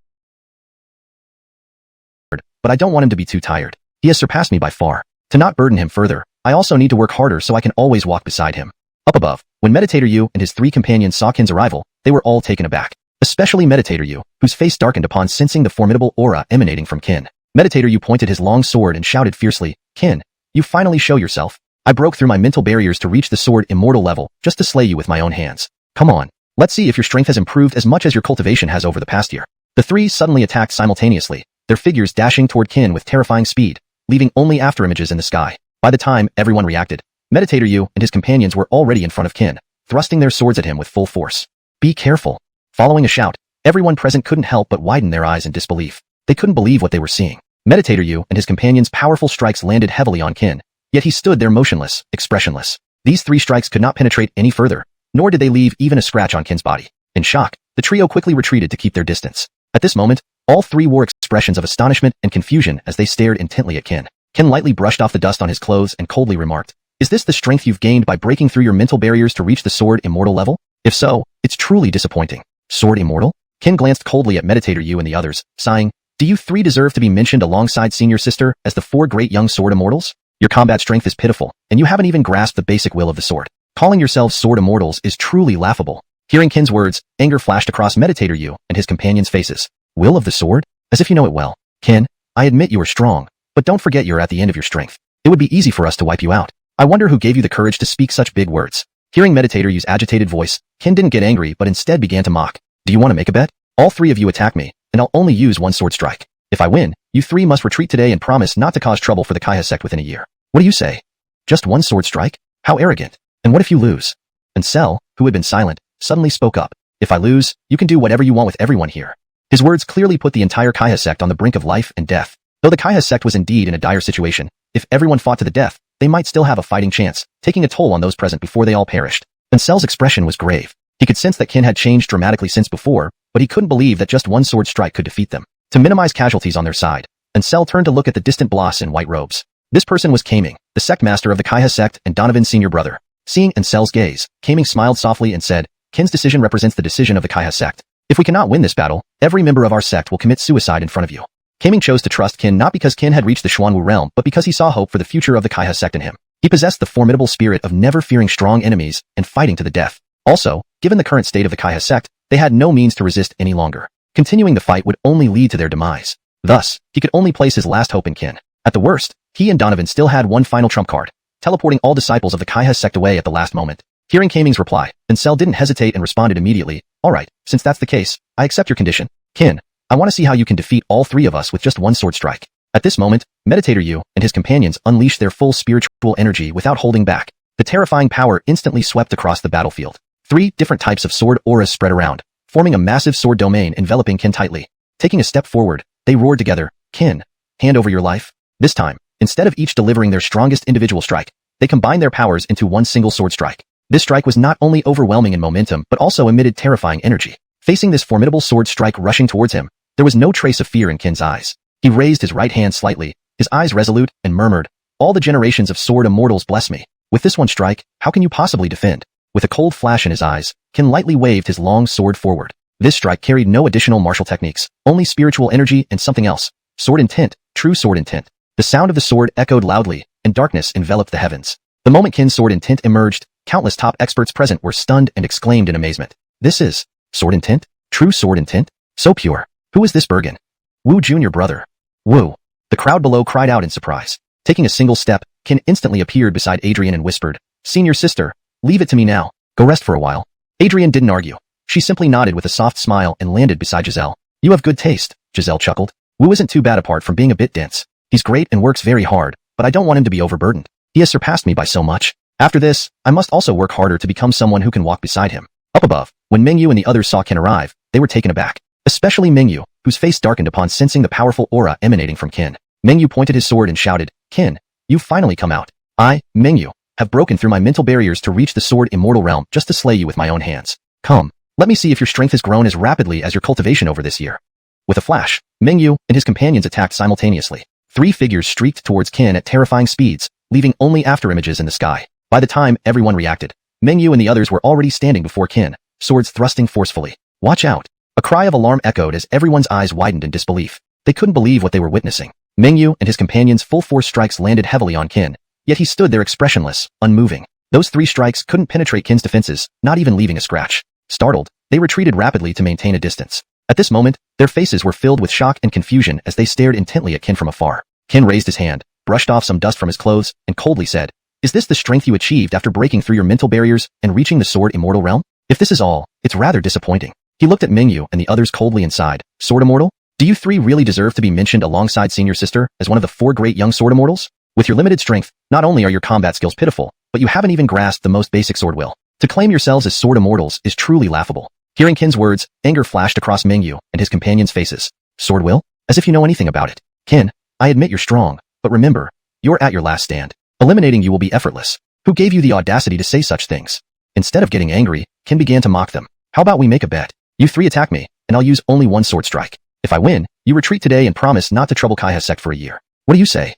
But I don't want him to be too tired. He has surpassed me by far. To not burden him further, I also need to work harder so I can always walk beside him. Up above, when Meditator Yu and his 3 companions saw Qin's arrival, they were all taken aback. Especially Meditator Yu, whose face darkened upon sensing the formidable aura emanating from Qin. Meditator Yu pointed his long sword and shouted fiercely, Qin, you finally show yourself. I broke through my mental barriers to reach the sword immortal level just to slay you with my own hands. Come on, let's see if your strength has improved as much as your cultivation has over the past year. The 3 suddenly attacked simultaneously, their figures dashing toward Qin with terrifying speed, leaving only afterimages in the sky. By the time everyone reacted, Meditator Yu and his companions were already in front of Qin, thrusting their swords at him with full force. Be careful. Following a shout, everyone present couldn't help but widen their eyes in disbelief. They couldn't believe what they were seeing. Meditator Yu and his companions' powerful strikes landed heavily on Qin, yet he stood there motionless, expressionless. These 3 strikes could not penetrate any further, nor did they leave even a scratch on Qin's body. In shock, the trio quickly retreated to keep their distance. At this moment, all 3 wore expressions of astonishment and confusion as they stared intently at Qin. Qin lightly brushed off the dust on his clothes and coldly remarked, Is this the strength you've gained by breaking through your mental barriers to reach the sword immortal level? If so, it's truly disappointing. Sword immortal? Qin glanced coldly at Meditator Yu and the others, sighing, Do you 3 deserve to be mentioned alongside Senior Sister as the 4 great young sword immortals? Your combat strength is pitiful, and you haven't even grasped the basic will of the sword. Calling yourselves sword immortals is truly laughable. Hearing Qin's words, anger flashed across Meditator Yu and his companions' faces. Will of the sword? As if you know it well. Qin, I admit you are strong, but don't forget you're at the end of your strength. It would be easy for us to wipe you out. I wonder who gave you the courage to speak such big words. Hearing Meditator Yu's agitated voice, Qin didn't get angry but instead began to mock. Do you want to make a bet? All 3 of you attack me, and I'll only use 1 sword strike. If I win, you three must retreat today and promise not to cause trouble for the Kaiha sect within a year. What do you say? Just one sword strike? How arrogant. And what if you lose? And Cell, who had been silent, suddenly spoke up. If I lose, you can do whatever you want with everyone here. His words clearly put the entire Kaiha sect on the brink of life and death. Though the Kaiha sect was indeed in a dire situation, if everyone fought to the death, they might still have a fighting chance, taking a toll on those present before they all perished. And Cell's expression was grave. He could sense that Qin had changed dramatically since before, but he couldn't believe that just one sword strike could defeat them. To minimize casualties on their side, and Cell turned to look at the distant boss in white robes. This person was Kaming, the sect master of the Kaiha sect and Donovan's senior brother. Seeing Cell's gaze, Kaming smiled softly and said, Qin's decision represents the decision of the Kaiha sect. If we cannot win this battle, every member of our sect will commit suicide in front of you. Kaming chose to trust Qin not because Qin had reached the Xuanwu realm, but because he saw hope for the future of the Kaiha sect in him. He possessed the formidable spirit of never fearing strong enemies and fighting to the death. Also, given the current state of the Kaiha sect, they had no means to resist any longer. Continuing the fight would only lead to their demise. Thus, he could only place his last hope in Qin. At the worst, he and Donovan still had one final trump card, teleporting all disciples of the Kaiha sect away at the last moment. Hearing Kaming's reply, Cell didn't hesitate and responded immediately, alright, since that's the case, I accept your condition. Qin, I want to see how you can defeat all three of us with just one sword strike. At this moment, Meditator Yu and his companions unleashed their full spiritual energy without holding back. The terrifying power instantly swept across the battlefield. 3 different types of sword auras spread around, forming a massive sword domain enveloping Qin tightly. Taking a step forward, they roared together, Qin, hand over your life. This time, instead of each delivering their strongest individual strike, they combined their powers into one single sword strike. This strike was not only overwhelming in momentum but also emitted terrifying energy. Facing this formidable sword strike rushing towards him, there was no trace of fear in Qin's eyes. He raised his right hand slightly, his eyes resolute, and murmured, all the generations of sword immortals bless me. With this one strike, how can you possibly defend? With a cold flash in his eyes, Qin lightly waved his long sword forward. This strike carried no additional martial techniques, only spiritual energy and something else. Sword intent, true sword intent. The sound of the sword echoed loudly, and darkness enveloped the heavens. The moment Qin's sword intent emerged, countless top experts present were stunned and exclaimed in amazement. This is sword intent? True sword intent? So pure. Who is this Bergen? Wu Jr. brother. Wu. The crowd below cried out in surprise. Taking a single step, Qin instantly appeared beside Adrian and whispered, Senior sister, leave it to me now. Go rest for a while. Adrian didn't argue. She simply nodded with a soft smile and landed beside Giselle. You have good taste, Giselle chuckled. Wu isn't too bad apart from being a bit dense. He's great and works very hard, but I don't want him to be overburdened. He has surpassed me by so much. After this, I must also work harder to become someone who can walk beside him. Up above, when Mingyu and the others saw Qin arrive, they were taken aback. Especially Mingyu, whose face darkened upon sensing the powerful aura emanating from Qin. Mingyu pointed his sword and shouted, Qin, you've finally come out. I, Mingyu, have broken through my mental barriers to reach the sword immortal realm just to slay you with my own hands. Come, let me see if your strength has grown as rapidly as your cultivation over this year. With a flash, Mingyu and his companions attacked simultaneously. 3 figures streaked towards Qin at terrifying speeds, leaving only afterimages in the sky. By the time everyone reacted, Mingyu and the others were already standing before Qin, swords thrusting forcefully. Watch out! A cry of alarm echoed as everyone's eyes widened in disbelief. They couldn't believe what they were witnessing. Mingyu and his companions' full-force strikes landed heavily on Qin, yet he stood there expressionless, unmoving. Those 3 strikes couldn't penetrate Qin's defenses, not even leaving a scratch. Startled, they retreated rapidly to maintain a distance. At this moment, their faces were filled with shock and confusion as they stared intently at Qin from afar. Qin raised his hand, brushed off some dust from his clothes, and coldly said, Is this the strength you achieved after breaking through your mental barriers and reaching the sword immortal realm? If this is all, it's rather disappointing. He looked at Mingyu and the others coldly and sighed. Sword immortal? Do you 3 really deserve to be mentioned alongside senior sister as one of the 4 great young sword immortals? With your limited strength, not only are your combat skills pitiful, but you haven't even grasped the most basic sword will. To claim yourselves as sword immortals is truly laughable. Hearing Qin's words, anger flashed across Mingyu and his companions' faces. Sword will? As if you know anything about it. Qin, I admit you're strong, but remember, you're at your last stand. Eliminating you will be effortless. Who gave you the audacity to say such things? Instead of getting angry, Qin began to mock them. How about we make a bet? You 3 attack me, and I'll use only one sword strike. If I win, you retreat today and promise not to trouble Kaiha sect for a year. What do you say?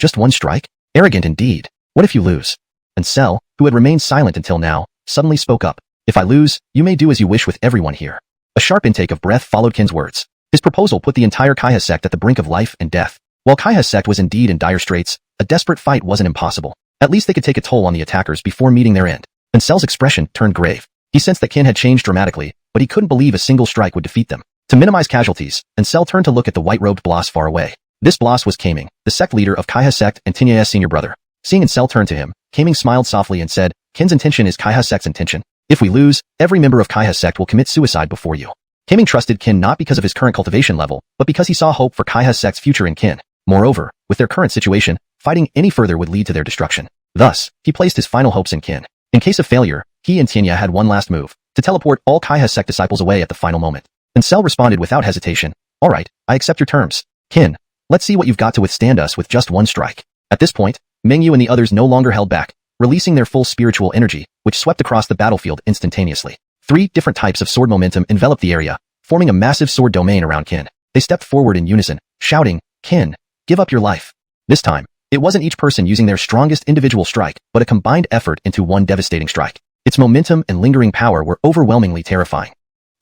Just one strike? Arrogant indeed. What if you lose? And Cell, who had remained silent until now, suddenly spoke up. If I lose, you may do as you wish with everyone here. A sharp intake of breath followed Qin's words. His proposal put the entire Kaiha sect at the brink of life and death. While Kaiha sect was indeed in dire straits, a desperate fight wasn't impossible. At least they could take a toll on the attackers before meeting their end. And Cell's expression turned grave. He sensed that Qin had changed dramatically, but he couldn't believe a single strike would defeat them. To minimize casualties, and Cell turned to look at the white-robed boss far away. This boss was Kaming, the sect leader of Kaiha sect and Tinya's senior brother. Seeing Cell turn to him, Kaming smiled softly and said, Qin's intention is Kaiha sect's intention. If we lose, every member of Kaiha sect will commit suicide before you. Kaming trusted Qin not because of his current cultivation level, but because he saw hope for Kaiha's sect's future in Qin. Moreover, with their current situation, fighting any further would lead to their destruction. Thus, he placed his final hopes in Qin. In case of failure, he and Tianya had one last move, to teleport all Kaiha's sect disciples away at the final moment. And Cell responded without hesitation, "Alright, I accept your terms. Qin, let's see what you've got to withstand us with just one strike." At this point, Mingyu and the others no longer held back, releasing their full spiritual energy, which swept across the battlefield instantaneously. 3 different types of sword momentum enveloped the area, forming a massive sword domain around Qin. They stepped forward in unison, shouting, "Qin, give up your life." This time, it wasn't each person using their strongest individual strike, but a combined effort into one devastating strike. Its momentum and lingering power were overwhelmingly terrifying.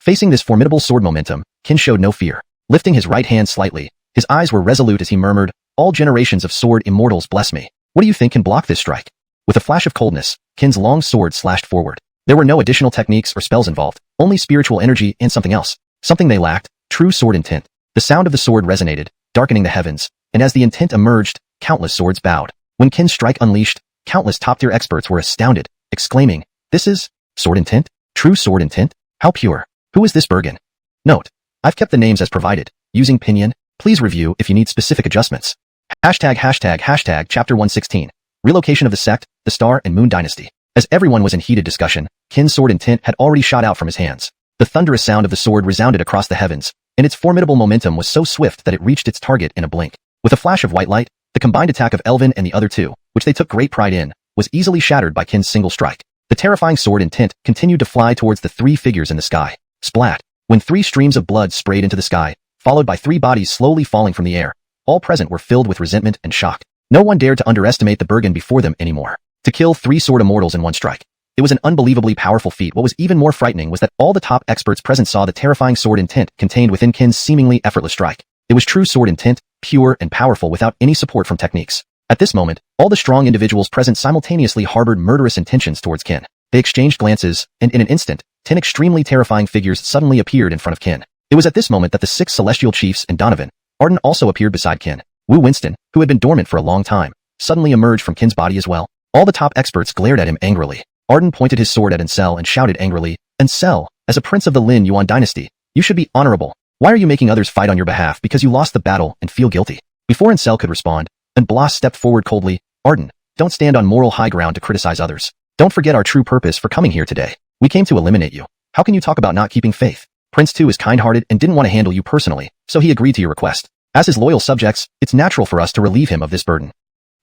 Facing this formidable sword momentum, Qin showed no fear. Lifting his right hand slightly, his eyes were resolute as he murmured, "All generations of sword immortals bless me. What do you think can block this strike?" With a flash of coldness, Qin's long sword slashed forward. There were no additional techniques or spells involved, only spiritual energy and something else. Something they lacked, true sword intent. The sound of the sword resonated, darkening the heavens, and as the intent emerged, countless swords bowed. When Qin's strike unleashed, countless top-tier experts were astounded, exclaiming, "This is sword intent? True sword intent? How pure? Who is this Bergen?" Note: I've kept the names as provided, using pinyin. Please review if you need specific adjustments. Chapter 116. Relocation of the sect, the Star and Moon Dynasty. As everyone was in heated discussion, Qin's sword intent had already shot out from his hands. The thunderous sound of the sword resounded across the heavens, and its formidable momentum was so swift that it reached its target in a blink. With a flash of white light, the combined attack of Elvin and the other two, which they took great pride in, was easily shattered by Qin's single strike. The terrifying sword intent continued to fly towards the 3 figures in the sky. Splat! When 3 streams of blood sprayed into the sky, followed by 3 bodies slowly falling from the air, all present were filled with resentment and shock. No one dared to underestimate the Bergen before them anymore. To kill 3 sword immortals in one strike. It was an unbelievably powerful feat. What was even more frightening was that all the top experts present saw the terrifying sword intent contained within Qin's seemingly effortless strike. It was true sword intent, pure and powerful without any support from techniques. At this moment, all the strong individuals present simultaneously harbored murderous intentions towards Qin. They exchanged glances, and in an instant, 10 extremely terrifying figures suddenly appeared in front of Qin. It was at this moment that the 6 celestial chiefs and Donovan, Arden also appeared beside Qin. Wu Winston, who had been dormant for a long time, suddenly emerged from Qin's body as well. All the top experts glared at him angrily. Arden pointed his sword at Ansel and shouted angrily, "Ansel, as a prince of the Lin Yuan dynasty, you should be honorable. Why are you making others fight on your behalf because you lost the battle and feel guilty?" Before Ansel could respond, Blas stepped forward coldly, "Arden, don't stand on moral high ground to criticize others. Don't forget our true purpose for coming here today. We came to eliminate you. How can you talk about not keeping faith?" Prince 2 is kind-hearted and didn't want to handle you personally, so he agreed to your request. As his loyal subjects, it's natural for us to relieve him of this burden.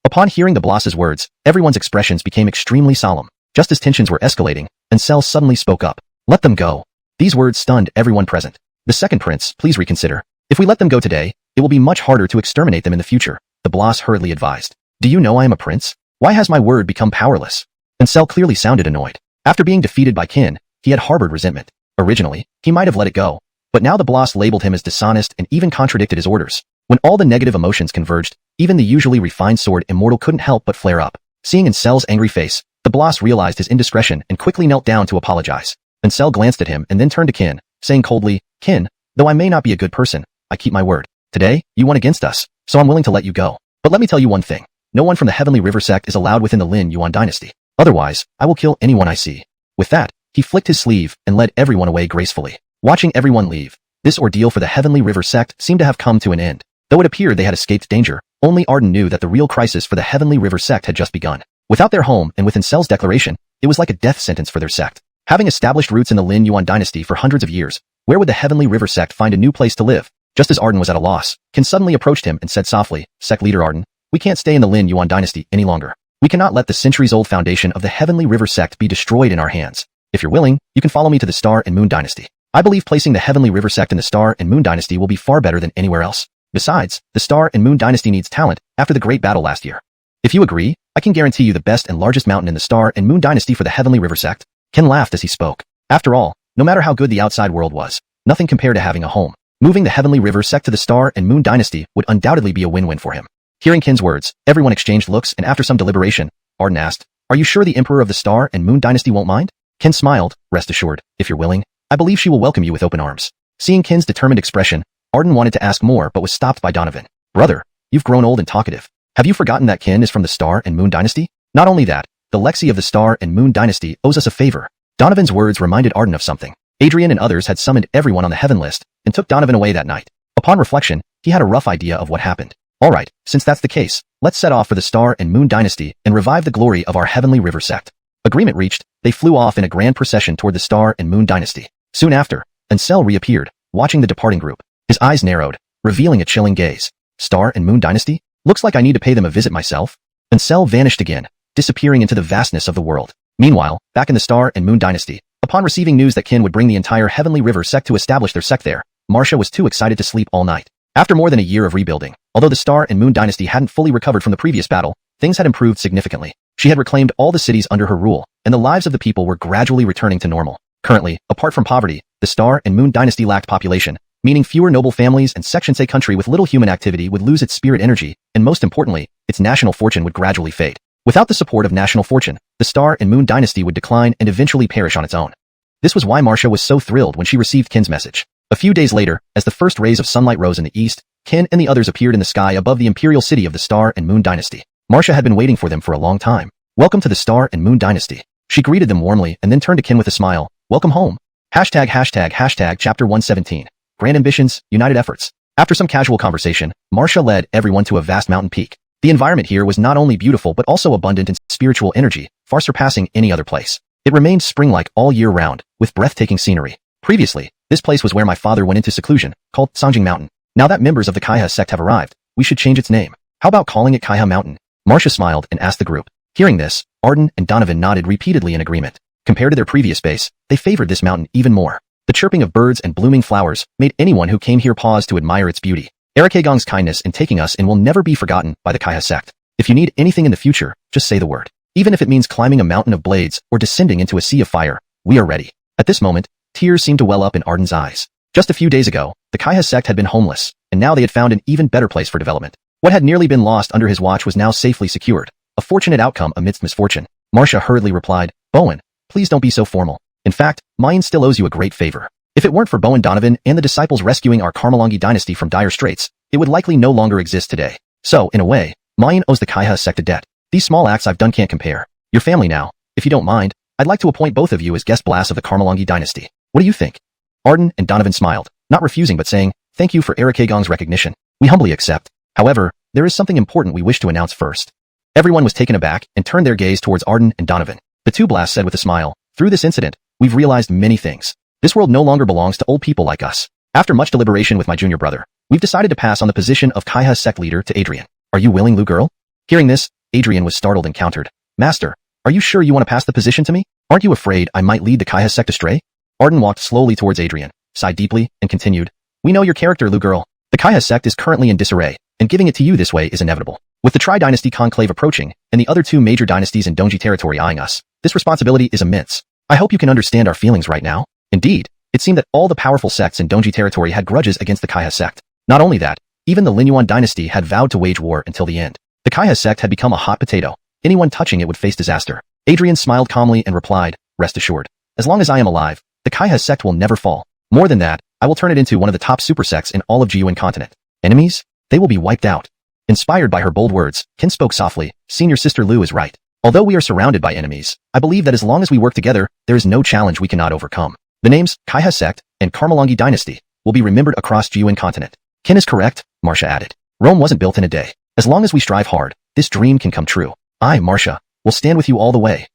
Upon hearing the Blas's words, everyone's expressions became extremely solemn. Just as tensions were escalating, Ansel suddenly spoke up. "Let them go." These words stunned everyone present. "The second prince, please reconsider. If we let them go today, it will be much harder to exterminate them in the future," the Blas hurriedly advised. "Do you know I am a prince? Why has my word become powerless?" Ansel clearly sounded annoyed. After being defeated by Qin, he had harbored resentment. Originally, he might have let it go, but now the Blas labeled him as dishonest and even contradicted his orders. When all the negative emotions converged, even the usually refined sword immortal couldn't help but flare up. Seeing Ansel's angry face, the Blas realized his indiscretion and quickly knelt down to apologize. Ansel glanced at him and then turned to Qin, saying coldly, "Qin, though I may not be a good person, I keep my word. Today, you won against us, so I'm willing to let you go. But let me tell you one thing. No one from the Heavenly River sect is allowed within the Lin Yuan dynasty. Otherwise, I will kill anyone I see." With that, he flicked his sleeve and led everyone away gracefully. Watching everyone leave, this ordeal for the Heavenly River sect seemed to have come to an end. Though it appeared they had escaped danger, only Arden knew that the real crisis for the Heavenly River sect had just begun. Without their home and with Ansel's declaration, it was like a death sentence for their sect. Having established roots in the Lin Yuan dynasty for hundreds of years, where would the Heavenly River sect find a new place to live? Just as Arden was at a loss, Qin suddenly approached him and said softly, "Sect leader Arden, we can't stay in the Lin Yuan dynasty any longer. We cannot let the centuries-old foundation of the Heavenly River sect be destroyed in our hands. If you're willing, you can follow me to the Star and Moon dynasty. I believe placing the Heavenly River sect in the Star and Moon dynasty will be far better than anywhere else. Besides, the Star and Moon dynasty needs talent after the great battle last year. If you agree, I can guarantee you the best and largest mountain in the Star and Moon dynasty for the Heavenly River sect." Qin laughed as he spoke. After all, no matter how good the outside world was, nothing compared to having a home. Moving the Heavenly River sect to the Star and Moon dynasty would undoubtedly be a win-win for him. Hearing Qin's words, everyone exchanged looks and after some deliberation, Arden asked, "Are you sure the Emperor of the Star and Moon dynasty won't mind?" Qin smiled, "Rest assured, if you're willing, I believe she will welcome you with open arms." Seeing Qin's determined expression, Arden wanted to ask more but was stopped by Donovan. "Brother, you've grown old and talkative. Have you forgotten that Qin is from the Star and Moon dynasty? Not only that, the Lexi of the Star and Moon dynasty owes us a favor." Donovan's words reminded Arden of something. Adrian and others had summoned everyone on the heaven list and took Donovan away that night. Upon reflection, he had a rough idea of what happened. Alright, since that's the case, let's set off for the Star and Moon Dynasty and revive the glory of our Heavenly River sect. Agreement reached, they flew off in a grand procession toward the Star and Moon Dynasty. Soon after, Ansel reappeared, watching the departing group. His eyes narrowed, revealing a chilling gaze. Star and Moon Dynasty? Looks like I need to pay them a visit myself. Ansel vanished again, disappearing into the vastness of the world. Meanwhile, back in the Star and Moon Dynasty, upon receiving news that Kin would bring the entire Heavenly River sect to establish their sect there, Marcia was too excited to sleep all night. After more than a year of rebuilding, although the Star and Moon Dynasty hadn't fully recovered from the previous battle, things had improved significantly. She had reclaimed all the cities under her rule, and the lives of the people were gradually returning to normal. Currently, apart from poverty, the Star and Moon Dynasty lacked population, meaning fewer noble families and sections a country with little human activity would lose its spirit energy, and most importantly, its national fortune would gradually fade. Without the support of national fortune, the Star and Moon Dynasty would decline and eventually perish on its own. This was why Marcia was so thrilled when she received Kin's message. A few days later, as the first rays of sunlight rose in the east, Kin and the others appeared in the sky above the imperial city of the Star and Moon Dynasty. Marcia had been waiting for them for a long time. Welcome to the Star and Moon Dynasty. She greeted them warmly and then turned to Kin with a smile. Welcome home. Chapter 117. Grand Ambitions, United Efforts. After some casual conversation, Marcia led everyone to a vast mountain peak. The environment here was not only beautiful but also abundant in spiritual energy, far surpassing any other place. It remained spring-like all year round, with breathtaking scenery. Previously, this place was where my father went into seclusion, called Cangsheng Mountain. Now that members of the Kaiha sect have arrived, we should change its name. How about calling it Kaiha Mountain? Marcia smiled and asked the group. Hearing this, Arden and Donovan nodded repeatedly in agreement. Compared to their previous base, they favored this mountain even more. The chirping of birds and blooming flowers made anyone who came here pause to admire its beauty. Erekagong's kindness in taking us in will never be forgotten by the Kaiha sect. If you need anything in the future, just say the word. Even if it means climbing a mountain of blades or descending into a sea of fire, we are ready. At this moment, tears seemed to well up in Arden's eyes. Just a few days ago, the Kaiha sect had been homeless, and now they had found an even better place for development. What had nearly been lost under his watch was now safely secured, a fortunate outcome amidst misfortune. Marcia hurriedly replied, Bowen, please don't be so formal. In fact, Mayan still owes you a great favor. If it weren't for Bowen Donovan and the disciples rescuing our Karmalongi dynasty from dire straits, it would likely no longer exist today. So, in a way, Mayan owes the Kaiha sect a debt. These small acts I've done can't compare. Your family now. If you don't mind, I'd like to appoint both of you as guest blasts of the Karmalongi dynasty. What do you think? Arden and Donovan smiled, not refusing but saying, thank you for Erekagong's recognition. We humbly accept. However, there is something important we wish to announce first. Everyone was taken aback and turned their gaze towards Arden and Donovan. The two blasts said with a smile, through this incident, we've realized many things. This world no longer belongs to old people like us. After much deliberation with my junior brother, we've decided to pass on the position of Kaiha sect leader to Adrian. Are you willing, Lu girl? Hearing this, Adrian was startled and countered. Master, are you sure you want to pass the position to me? Aren't you afraid I might lead the Kaiha sect astray? Arden walked slowly towards Adrian, sighed deeply, and continued. We know your character, Lu girl. The Kaiha sect is currently in disarray, and giving it to you this way is inevitable. With the Tri-Dynasty conclave approaching, and the other two major dynasties in Dongji territory eyeing us, this responsibility is immense. I hope you can understand our feelings right now. Indeed, it seemed that all the powerful sects in Dongji territory had grudges against the Kaiha sect. Not only that, even the Lin Yuan dynasty had vowed to wage war until the end. The Kaiha sect had become a hot potato. Anyone touching it would face disaster. Adrian smiled calmly and replied, rest assured. As long as I am alive, the Kaiha sect will never fall. More than that, I will turn it into one of the top super sects in all of Jiyuan continent. Enemies? They will be wiped out. Inspired by her bold words, Kin spoke softly, senior sister Lu is right. Although we are surrounded by enemies, I believe that as long as we work together, there is no challenge we cannot overcome. The names, Kaiha sect, and Karmalongi dynasty, will be remembered across Jiyuan continent. Kin is correct, Marcia added. Rome wasn't built in a day. As long as we strive hard, this dream can come true. I, Marcia, will stand with you all the way.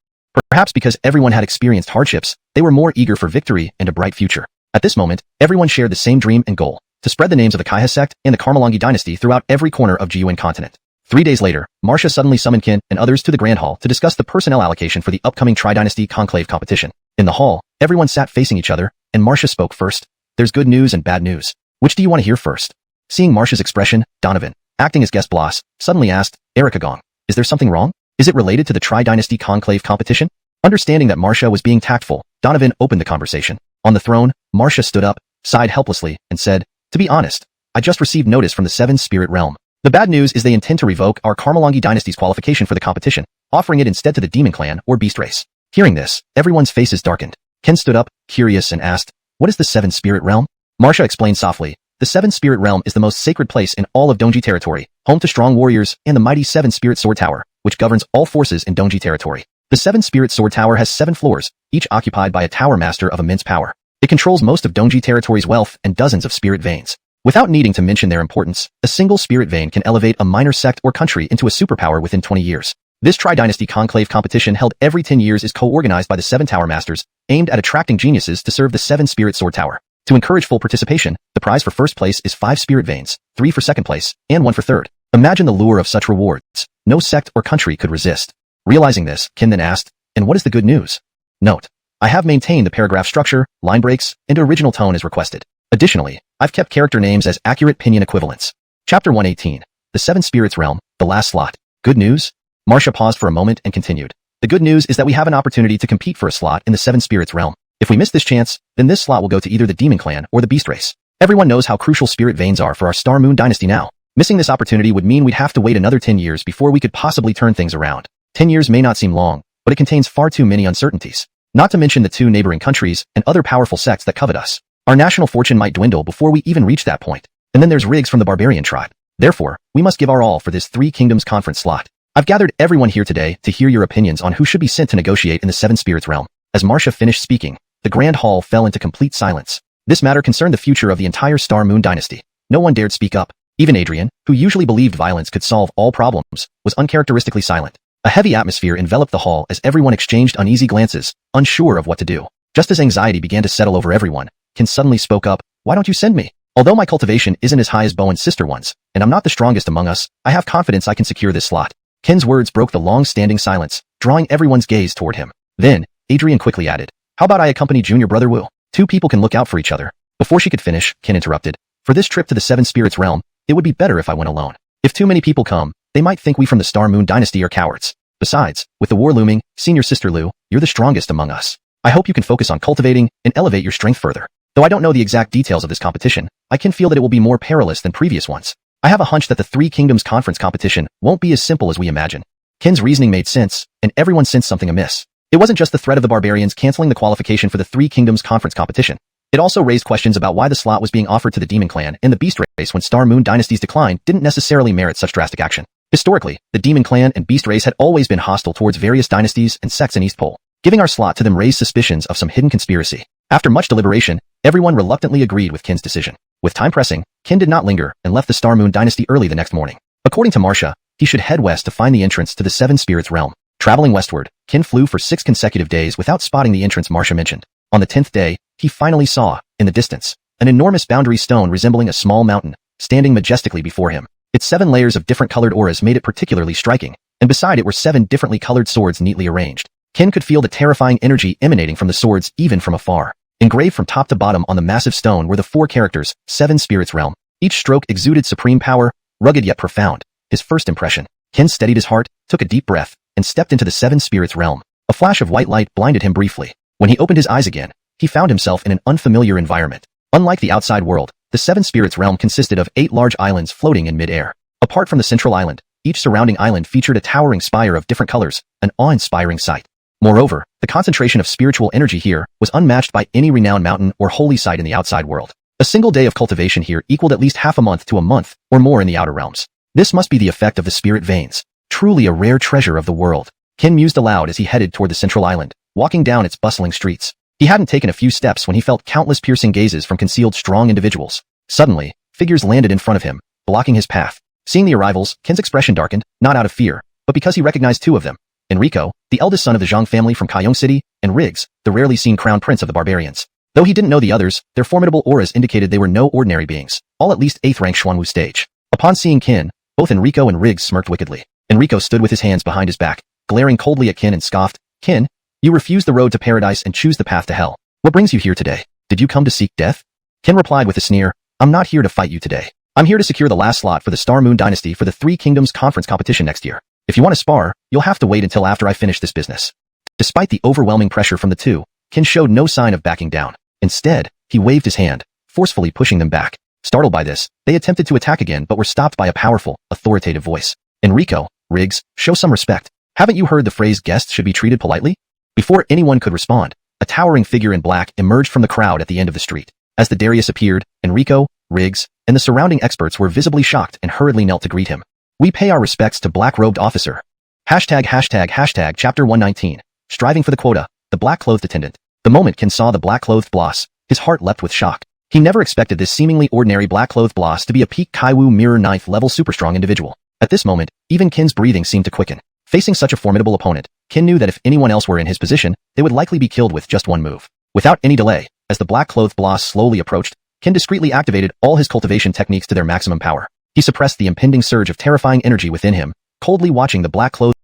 Perhaps because everyone had experienced hardships, they were more eager for victory and a bright future. At this moment, everyone shared the same dream and goal, to spread the names of the Kaiha sect and the Karmalongi dynasty throughout every corner of Jiyuan continent. 3 days later, Marcia suddenly summoned Kin and others to the Grand Hall to discuss the personnel allocation for the upcoming Tri-Dynasty conclave competition. In the hall, everyone sat facing each other, and Marcia spoke first. There's good news and bad news. Which do you want to hear first? Seeing Marcia's expression, Donovan, acting as guest boss, suddenly asked, Erekagong, is there something wrong? Is it related to the Tri-Dynasty conclave competition? Understanding that Marcia was being tactful, Donovan opened the conversation. On the throne, Marcia stood up, sighed helplessly, and said, to be honest, I just received notice from the Seven Spirit Realm. The bad news is they intend to revoke our Karmalongi dynasty's qualification for the competition, offering it instead to the Demon Clan or Beast Race. Hearing this, everyone's faces darkened. Ken stood up, curious, and asked, what is the Seven Spirit Realm? Marcia explained softly, the Seven Spirit Realm is the most sacred place in all of Dongji territory, home to strong warriors and the mighty Seven Spirit Sword Tower, which governs all forces in Dongji territory. The Seven Spirit Sword Tower has 7 floors, each occupied by a tower master of immense power. It controls most of Dongji territory's wealth and dozens of spirit veins. Without needing to mention their importance, a single spirit vein can elevate a minor sect or country into a superpower within 20 years. This Tri-Dynasty Conclave competition held every 10 years is co-organized by the 7 Tower Masters, aimed at attracting geniuses to serve the 7 Spirit Sword Tower. To encourage full participation, the prize for first place is 5 spirit veins, 3 for second place, and 1 for third. Imagine the lure of such rewards. No sect or country could resist. Realizing this, Qin then asked, "And what is the good news?" Note: I have maintained the paragraph structure, line breaks, and original tone as requested. Additionally, I've kept character names as accurate pinyin equivalents. Chapter 118. The 7 Spirits Realm, the last slot. Good news? Marcia paused for a moment and continued. The good news is that we have an opportunity to compete for a slot in the 7 Spirits Realm. If we miss this chance, then this slot will go to either the Demon Clan or the Beast Race. Everyone knows how crucial spirit veins are for our Star Moon Dynasty now. Missing this opportunity would mean we'd have to wait another 10 years before we could possibly turn things around. 10 years may not seem long, but it contains far too many uncertainties. Not to mention the 2 neighboring countries and other powerful sects that covet us. Our national fortune might dwindle before we even reach that point. And then there's Riggs from the Barbarian tribe. Therefore, we must give our all for this 3 Kingdoms conference slot. I've gathered everyone here today to hear your opinions on who should be sent to negotiate in the 7 Spirits Realm. As Marcia finished speaking, the Grand Hall fell into complete silence. This matter concerned the future of the entire Star Moon Dynasty. No one dared speak up. Even Adrian, who usually believed violence could solve all problems, was uncharacteristically silent. A heavy atmosphere enveloped the hall as everyone exchanged uneasy glances, unsure of what to do. Just as anxiety began to settle over everyone, Qin suddenly spoke up, "Why don't you send me? Although my cultivation isn't as high as Bowen's sister one's, and I'm not the strongest among us, I have confidence I can secure this slot." Qin's words broke the long-standing silence, drawing everyone's gaze toward him. Then, Adrian quickly added, "How about I accompany junior brother Wu? 2 people can look out for each other." Before she could finish, Qin interrupted, "For this trip to the 7 Spirits Realm, it would be better if I went alone. If too many people come, they might think we from the Star Moon Dynasty are cowards. Besides, with the war looming, senior sister Lu, you're the strongest among us. I hope you can focus on cultivating and elevate your strength further. Though I don't know the exact details of this competition, I can feel that it will be more perilous than previous ones. I have a hunch that the 3 Kingdoms conference competition won't be as simple as we imagine." Qin's reasoning made sense, and everyone sensed something amiss. It wasn't just the threat of the barbarians canceling the qualification for the 3 Kingdoms conference competition. It also raised questions about why the slot was being offered to the Demon Clan and the Beast Race when Star Moon Dynasty's decline didn't necessarily merit such drastic action. Historically, the Demon Clan and Beast Race had always been hostile towards various dynasties and sects in East Pole. Giving our slot to them raised suspicions of some hidden conspiracy. After much deliberation, everyone reluctantly agreed with Qin's decision. With time pressing, Qin did not linger and left the Star Moon Dynasty early the next morning. According to Marcia, he should head west to find the entrance to the 7 Spirits Realm. Traveling westward, Qin flew for 6 consecutive days without spotting the entrance Marcia mentioned. On the 10th day, he finally saw, in the distance, an enormous boundary stone resembling a small mountain, standing majestically before him. Its 7 layers of different colored auras made it particularly striking, and beside it were 7 differently colored swords neatly arranged. Qin could feel the terrifying energy emanating from the swords even from afar. Engraved from top to bottom on the massive stone were the 4 characters, 7 Spirits Realm. Each stroke exuded supreme power, rugged yet profound. His first impression. Qin steadied his heart, took a deep breath, and stepped into the 7 Spirits Realm. A flash of white light blinded him briefly. When he opened his eyes again, he found himself in an unfamiliar environment. Unlike the outside world, the 7 Spirits Realm consisted of 8 large islands floating in mid-air. Apart from the central island, each surrounding island featured a towering spire of different colors, an awe-inspiring sight. Moreover, the concentration of spiritual energy here was unmatched by any renowned mountain or holy site in the outside world. A single day of cultivation here equaled at least half a month to a month, or more in the outer realms. This must be the effect of the spirit veins. Truly a rare treasure of the world. Qin mused aloud as he headed toward the central island, walking down its bustling streets. He hadn't taken a few steps when he felt countless piercing gazes from concealed strong individuals. Suddenly, figures landed in front of him, blocking his path. Seeing the arrivals, Qin's expression darkened, not out of fear, but because he recognized 2 of them. Enrico, the eldest son of the Zhang family from Cangsheng City, and Riggs, the rarely seen crown prince of the barbarians. Though he didn't know the others, their formidable auras indicated they were no ordinary beings, all at least 8th rank Xuanwu stage. Upon seeing Qin, both Enrico and Riggs smirked wickedly. Enrico stood with his hands behind his back, glaring coldly at Qin and scoffed, "Qin, you refuse the road to paradise and choose the path to hell. What brings you here today? Did you come to seek death?" Qin replied with a sneer, "I'm not here to fight you today. I'm here to secure the last slot for the Star Moon Dynasty for the 3 Kingdoms conference competition next year. If you want to spar, you'll have to wait until after I finish this business." Despite the overwhelming pressure from the 2, Qin showed no sign of backing down. Instead, he waved his hand, forcefully pushing them back. Startled by this, they attempted to attack again but were stopped by a powerful, authoritative voice. "Enrico, Riggs, show some respect. Haven't you heard the phrase guests should be treated politely?" Before anyone could respond, a towering figure in black emerged from the crowd at the end of the street. As the Darius appeared, Enrico, Riggs, and the surrounding experts were visibly shocked and hurriedly knelt to greet him. "We pay our respects to black-robed officer." Chapter 119. Striving for the quota, the black-clothed attendant. The moment Qin saw the black-clothed boss, His heart leapt with shock. He never expected this seemingly ordinary black-clothed boss to be a peak Kaiwu Mirror 9th level super-strong individual. At this moment, even Qin's breathing seemed to quicken. Facing such a formidable opponent, Qin knew that if anyone else were in his position, they would likely be killed with just one move. Without any delay, as the black-clothed boss slowly approached, Qin discreetly activated all his cultivation techniques to their maximum power. He suppressed the impending surge of terrifying energy within him, coldly watching the black-clothed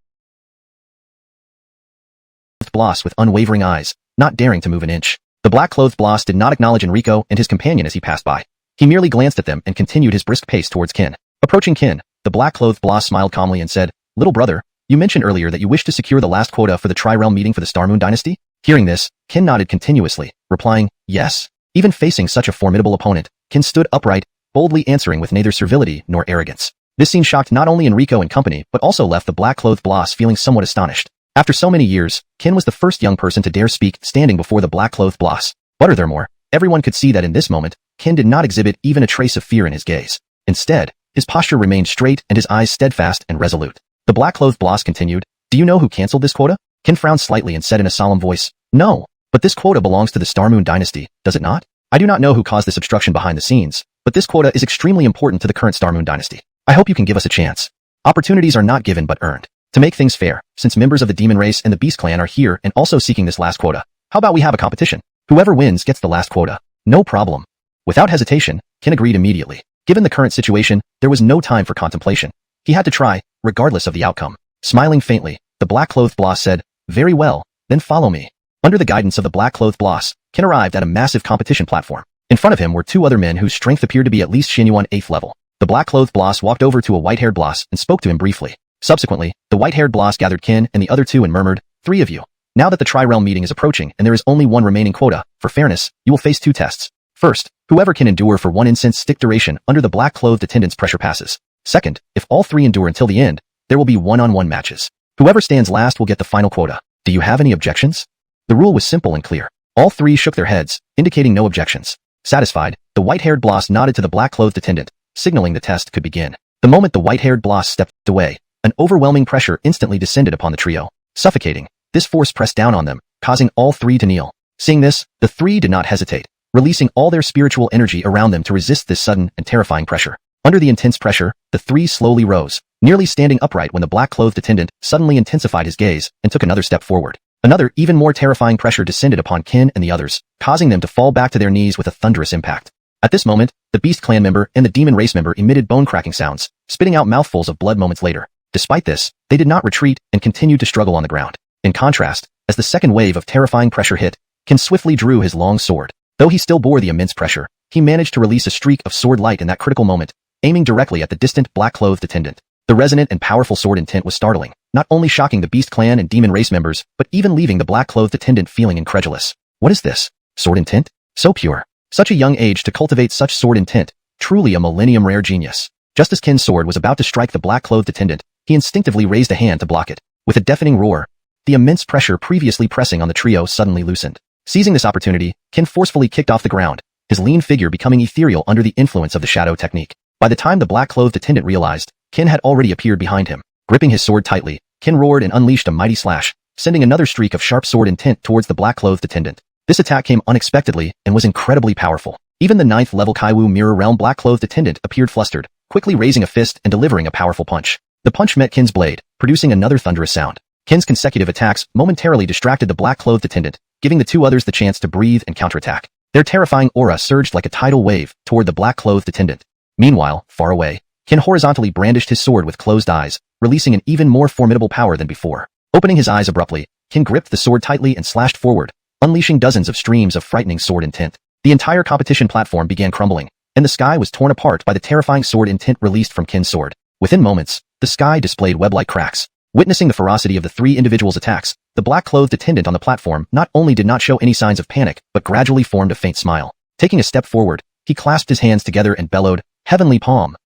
boss with unwavering eyes, not daring to move an inch. The black-clothed boss did not acknowledge Enrico and his companion as he passed by. He merely glanced at them and continued his brisk pace towards Qin. Approaching Qin, the black-clothed boss smiled calmly and said, "Little brother, you mentioned earlier that you wished to secure the last quota for the Tri-Realm meeting for the Star Moon Dynasty?" Hearing this, Qin nodded continuously, replying, "Yes." Even facing such a formidable opponent, Qin stood upright, boldly answering with neither servility nor arrogance. This scene shocked not only Enrico and company, but also left the black-clothed boss feeling somewhat astonished. After so many years, Qin was the first young person to dare speak standing before the black-clothed boss. But furthermore, everyone could see that in this moment, Qin did not exhibit even a trace of fear in his gaze. Instead, his posture remained straight and his eyes steadfast and resolute. The black-clothed boss continued, "Do you know who cancelled this quota?" Qin frowned slightly and said in a solemn voice, "No, but this quota belongs to the Star Moon Dynasty, does it not? I do not know who caused this obstruction behind the scenes, but this quota is extremely important to the current Star Moon Dynasty. I hope you can give us a chance. Opportunities are not given but earned. To make things fair, since members of the Demon Race and the Beast Clan are here and also seeking this last quota, how about we have a competition? Whoever wins gets the last quota." "No problem." Without hesitation, Qin agreed immediately. Given the current situation, there was no time for contemplation. He had to try, regardless of the outcome. Smiling faintly, the black-clothed boss said, "Very well, then follow me." Under the guidance of the black-clothed boss, Qin arrived at a massive competition platform. In front of him were two other men whose strength appeared to be at least Xinyuan 8th level. The black-clothed boss walked over to a white-haired boss and spoke to him briefly. Subsequently, the white-haired boss gathered Qin and the other two and murmured, "Three of you. Now that the Tri-Realm meeting is approaching and there is only one remaining quota, for fairness, you will face two tests. First, whoever can endure for 1 incense stick duration under the black-clothed attendant's pressure passes. Second, if all three endure until the end, there will be one-on-one matches. Whoever stands last will get the final quota. Do you have any objections?" The rule was simple and clear. All three shook their heads, indicating no objections. Satisfied, the white-haired boss nodded to the black-clothed attendant, signaling the test could begin. The moment the white-haired boss stepped away, an overwhelming pressure instantly descended upon the trio. Suffocating, this force pressed down on them, causing all three to kneel. Seeing this, the three did not hesitate, releasing all their spiritual energy around them to resist this sudden and terrifying pressure. Under the intense pressure, the three slowly rose, nearly standing upright when the black-clothed attendant suddenly intensified his gaze and took another step forward. Another, even more terrifying pressure descended upon Qin and the others, causing them to fall back to their knees with a thunderous impact. At this moment, the Beast Clan member and the Demon Race member emitted bone-cracking sounds, spitting out mouthfuls of blood moments later. Despite this, they did not retreat and continued to struggle on the ground. In contrast, as the second wave of terrifying pressure hit, Qin swiftly drew his long sword. Though he still bore the immense pressure, he managed to release a streak of sword light in that critical moment, aiming directly at the distant black-clothed attendant. The resonant and powerful sword intent was startling, not only shocking the Beast Clan and Demon Race members, but even leaving the black-clothed attendant feeling incredulous. What is this? Sword intent? So pure. Such a young age to cultivate such sword intent, truly a millennium rare genius. Just as Qin's sword was about to strike the black-clothed attendant, he instinctively raised a hand to block it. With a deafening roar, the immense pressure previously pressing on the trio suddenly loosened. Seizing this opportunity, Qin forcefully kicked off the ground, his lean figure becoming ethereal under the influence of the shadow technique. By the time the black-clothed attendant realized, Qin had already appeared behind him. Gripping his sword tightly, Qin roared and unleashed a mighty slash, sending another streak of sharp sword intent towards the black-clothed attendant. This attack came unexpectedly and was incredibly powerful. Even the 9th level Kaiwu Mirror Realm black-clothed attendant appeared flustered, quickly raising a fist and delivering a powerful punch. The punch met Qin's blade, producing another thunderous sound. Qin's consecutive attacks momentarily distracted the black-clothed attendant, giving the two others the chance to breathe and counterattack. Their terrifying aura surged like a tidal wave toward the black-clothed attendant. Meanwhile, far away, Qin horizontally brandished his sword with closed eyes, releasing an even more formidable power than before. Opening his eyes abruptly, Qin gripped the sword tightly and slashed forward, unleashing dozens of streams of frightening sword intent. The entire competition platform began crumbling, and the sky was torn apart by the terrifying sword intent released from Qin's sword. Within moments, the sky displayed web-like cracks. Witnessing the ferocity of the three individuals' attacks, the black-clothed attendant on the platform not only did not show any signs of panic, but gradually formed a faint smile. Taking a step forward, he clasped his hands together and bellowed, "Heavenly Palm."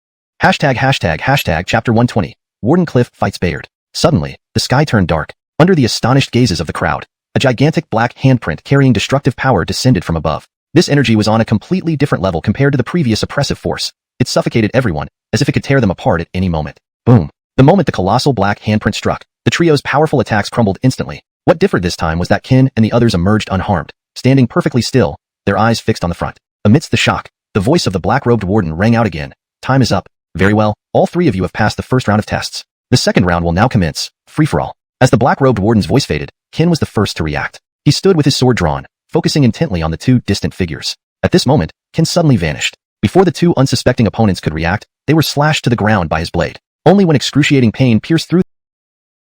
####Chapter 120. Wardenclyffe fights Bayard. Suddenly, the sky turned dark. Under the astonished gazes of the crowd, a gigantic black handprint carrying destructive power descended from above. This energy was on a completely different level compared to the previous oppressive force. It suffocated everyone, as if it could tear them apart at any moment. Boom. The moment the colossal black handprint struck, the trio's powerful attacks crumbled instantly. What differed this time was that Qin and the others emerged unharmed, standing perfectly still, their eyes fixed on the front. Amidst the shock, the voice of the black-robed warden rang out again. Time is up. Very well, all three of you have passed the first round of tests. The second round will now commence, free-for-all. As the black-robed warden's voice faded, Qin was the first to react. He stood with his sword drawn, focusing intently on the two distant figures. At this moment, Qin suddenly vanished. Before the two unsuspecting opponents could react, they were slashed to the ground by his blade. Only when excruciating pain pierced through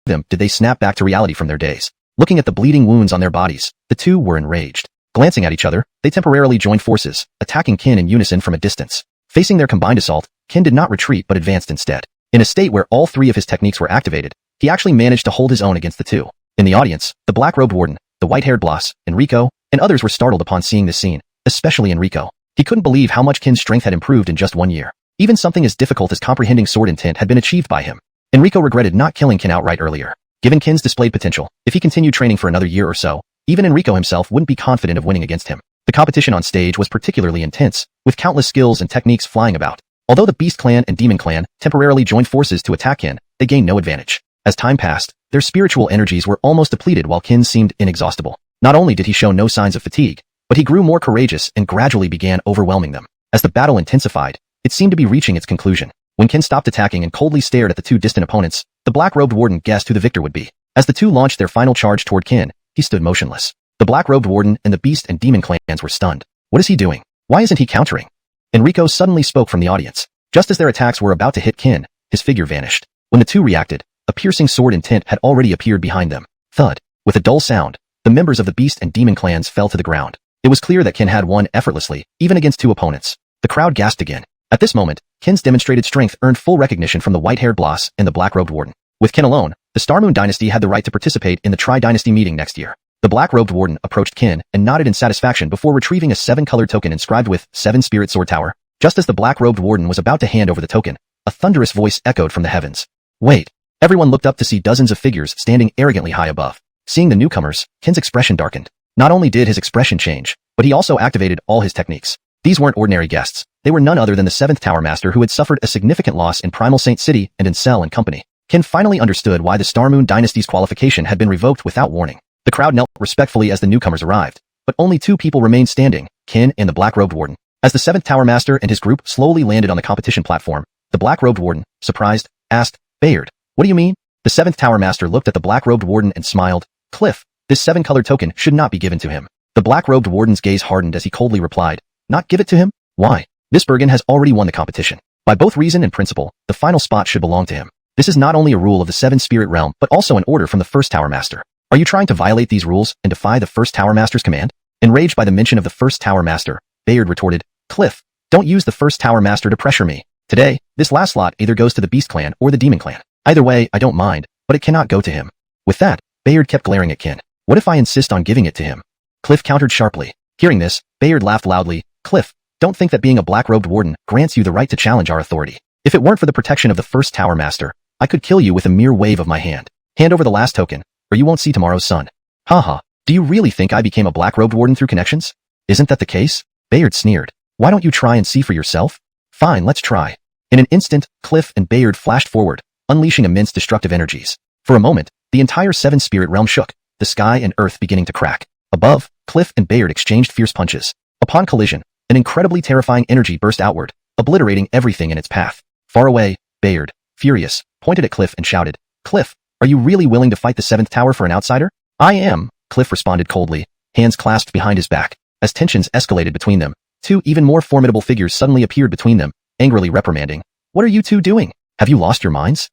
them did they snap back to reality from their daze. Looking at the bleeding wounds on their bodies, the two were enraged. Glancing at each other, they temporarily joined forces, attacking Qin in unison from a distance. Facing their combined assault, Qin did not retreat but advanced instead. In a state where all three of his techniques were activated, he actually managed to hold his own against the two. In the audience, the black-robed warden, the white-haired boss, Enrico, and others were startled upon seeing this scene, especially Enrico. He couldn't believe how much Qin's strength had improved in just 1 year. Even something as difficult as comprehending sword intent had been achieved by him. Enrico regretted not killing Qin outright earlier. Given Qin's displayed potential, if he continued training for another year or so, even Enrico himself wouldn't be confident of winning against him. The competition on stage was particularly intense, with countless skills and techniques flying about. Although the Beast Clan and Demon Clan temporarily joined forces to attack Qin, they gained no advantage. As time passed, their spiritual energies were almost depleted while Qin seemed inexhaustible. Not only did he show no signs of fatigue, but he grew more courageous and gradually began overwhelming them. As the battle intensified, it seemed to be reaching its conclusion. When Qin stopped attacking and coldly stared at the two distant opponents, the black-robed warden guessed who the victor would be. As the two launched their final charge toward Qin, he stood motionless. The black-robed warden and the Beast and Demon Clans were stunned. What is he doing? Why isn't he countering? Enrico suddenly spoke from the audience. Just as their attacks were about to hit Qin, his figure vanished. When the two reacted, a piercing sword intent had already appeared behind them. Thud. With a dull sound, the members of the Beast and Demon Clans fell to the ground. It was clear that Qin had won effortlessly, even against two opponents. The crowd gasped again. At this moment, Qin's demonstrated strength earned full recognition from the white-haired boss and the black-robed warden. With Qin alone, the Star Moon Dynasty had the right to participate in the Tri-Dynasty meeting next year. The black-robed warden approached Qin and nodded in satisfaction before retrieving a 7-colored token inscribed with 7 Spirit Sword Tower. Just as the black-robed warden was about to hand over the token, a thunderous voice echoed from the heavens. Wait! Everyone looked up to see dozens of figures standing arrogantly high above. Seeing the newcomers, Qin's expression darkened. Not only did his expression change, but he also activated all his techniques. These weren't ordinary guests. They were none other than the 7th Tower Master who had suffered a significant loss in Primal Saint City and in Cell and Company. Qin finally understood why the Star Moon Dynasty's qualification had been revoked without warning. The crowd knelt respectfully as the newcomers arrived, but only 2 people remained standing, Qin and the black-robed warden. As the 7th Tower Master and his group slowly landed on the competition platform, the black-robed warden, surprised, asked, Bayard, what do you mean? The 7th Tower Master looked at the black-robed warden and smiled. Cliff, this 7-colored token should not be given to him. The black-robed warden's gaze hardened as he coldly replied, not give it to him? Why? This Bergen has already won the competition. By both reason and principle, the final spot should belong to him. This is not only a rule of the 7 Spirit Realm, but also an order from the 1st Tower Master. Are you trying to violate these rules and defy the 1st Tower Master's command? Enraged by the mention of the 1st Tower Master, Bayard retorted, Cliff, don't use the 1st Tower Master to pressure me. Today, this last slot either goes to the Beast Clan or the Demon Clan. Either way, I don't mind, but it cannot go to him. With that, Bayard kept glaring at Qin. What if I insist on giving it to him? Cliff countered sharply. Hearing this, Bayard laughed loudly. Cliff, don't think that being a black-robed warden grants you the right to challenge our authority. If it weren't for the protection of the 1st Tower Master, I could kill you with a mere wave of my hand. Hand over the last token, or you won't see tomorrow's sun. Haha, do you really think I became a black-robed warden through connections? Isn't that the case? Bayard sneered. Why don't you try and see for yourself? Fine, let's try. In an instant, Cliff and Bayard flashed forward, unleashing immense destructive energies. For a moment, the entire 7 Spirit Realm shook, the sky and earth beginning to crack. Above, Cliff and Bayard exchanged fierce punches. Upon collision, an incredibly terrifying energy burst outward, obliterating everything in its path. Far away, Bayard, furious, pointed at Cliff and shouted, Cliff, are you really willing to fight the 7th Tower for an outsider? I am, Cliff responded coldly, hands clasped behind his back. As tensions escalated between them, 2 even more formidable figures suddenly appeared between them, angrily reprimanding. What are you 2 doing? Have you lost your minds?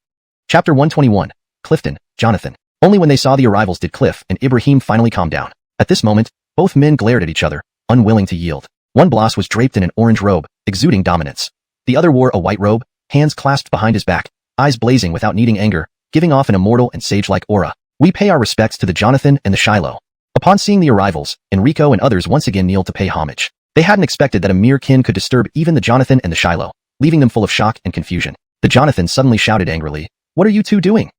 Chapter 121. Clifton, Jonathan. Only when they saw the arrivals did Cliff and Ibrahim finally calm down. At this moment, both men glared at each other, unwilling to yield. One boss was draped in an orange robe, exuding dominance. The other wore a white robe, hands clasped behind his back, eyes blazing without needing anger, giving off an immortal and sage-like aura. We pay our respects to the Jonathan and the Shiloh. Upon seeing the arrivals, Enrico and others once again kneeled to pay homage. They hadn't expected that a mere Qin could disturb even the Jonathan and the Shiloh, leaving them full of shock and confusion. The Jonathan suddenly shouted angrily, What are you 2 doing?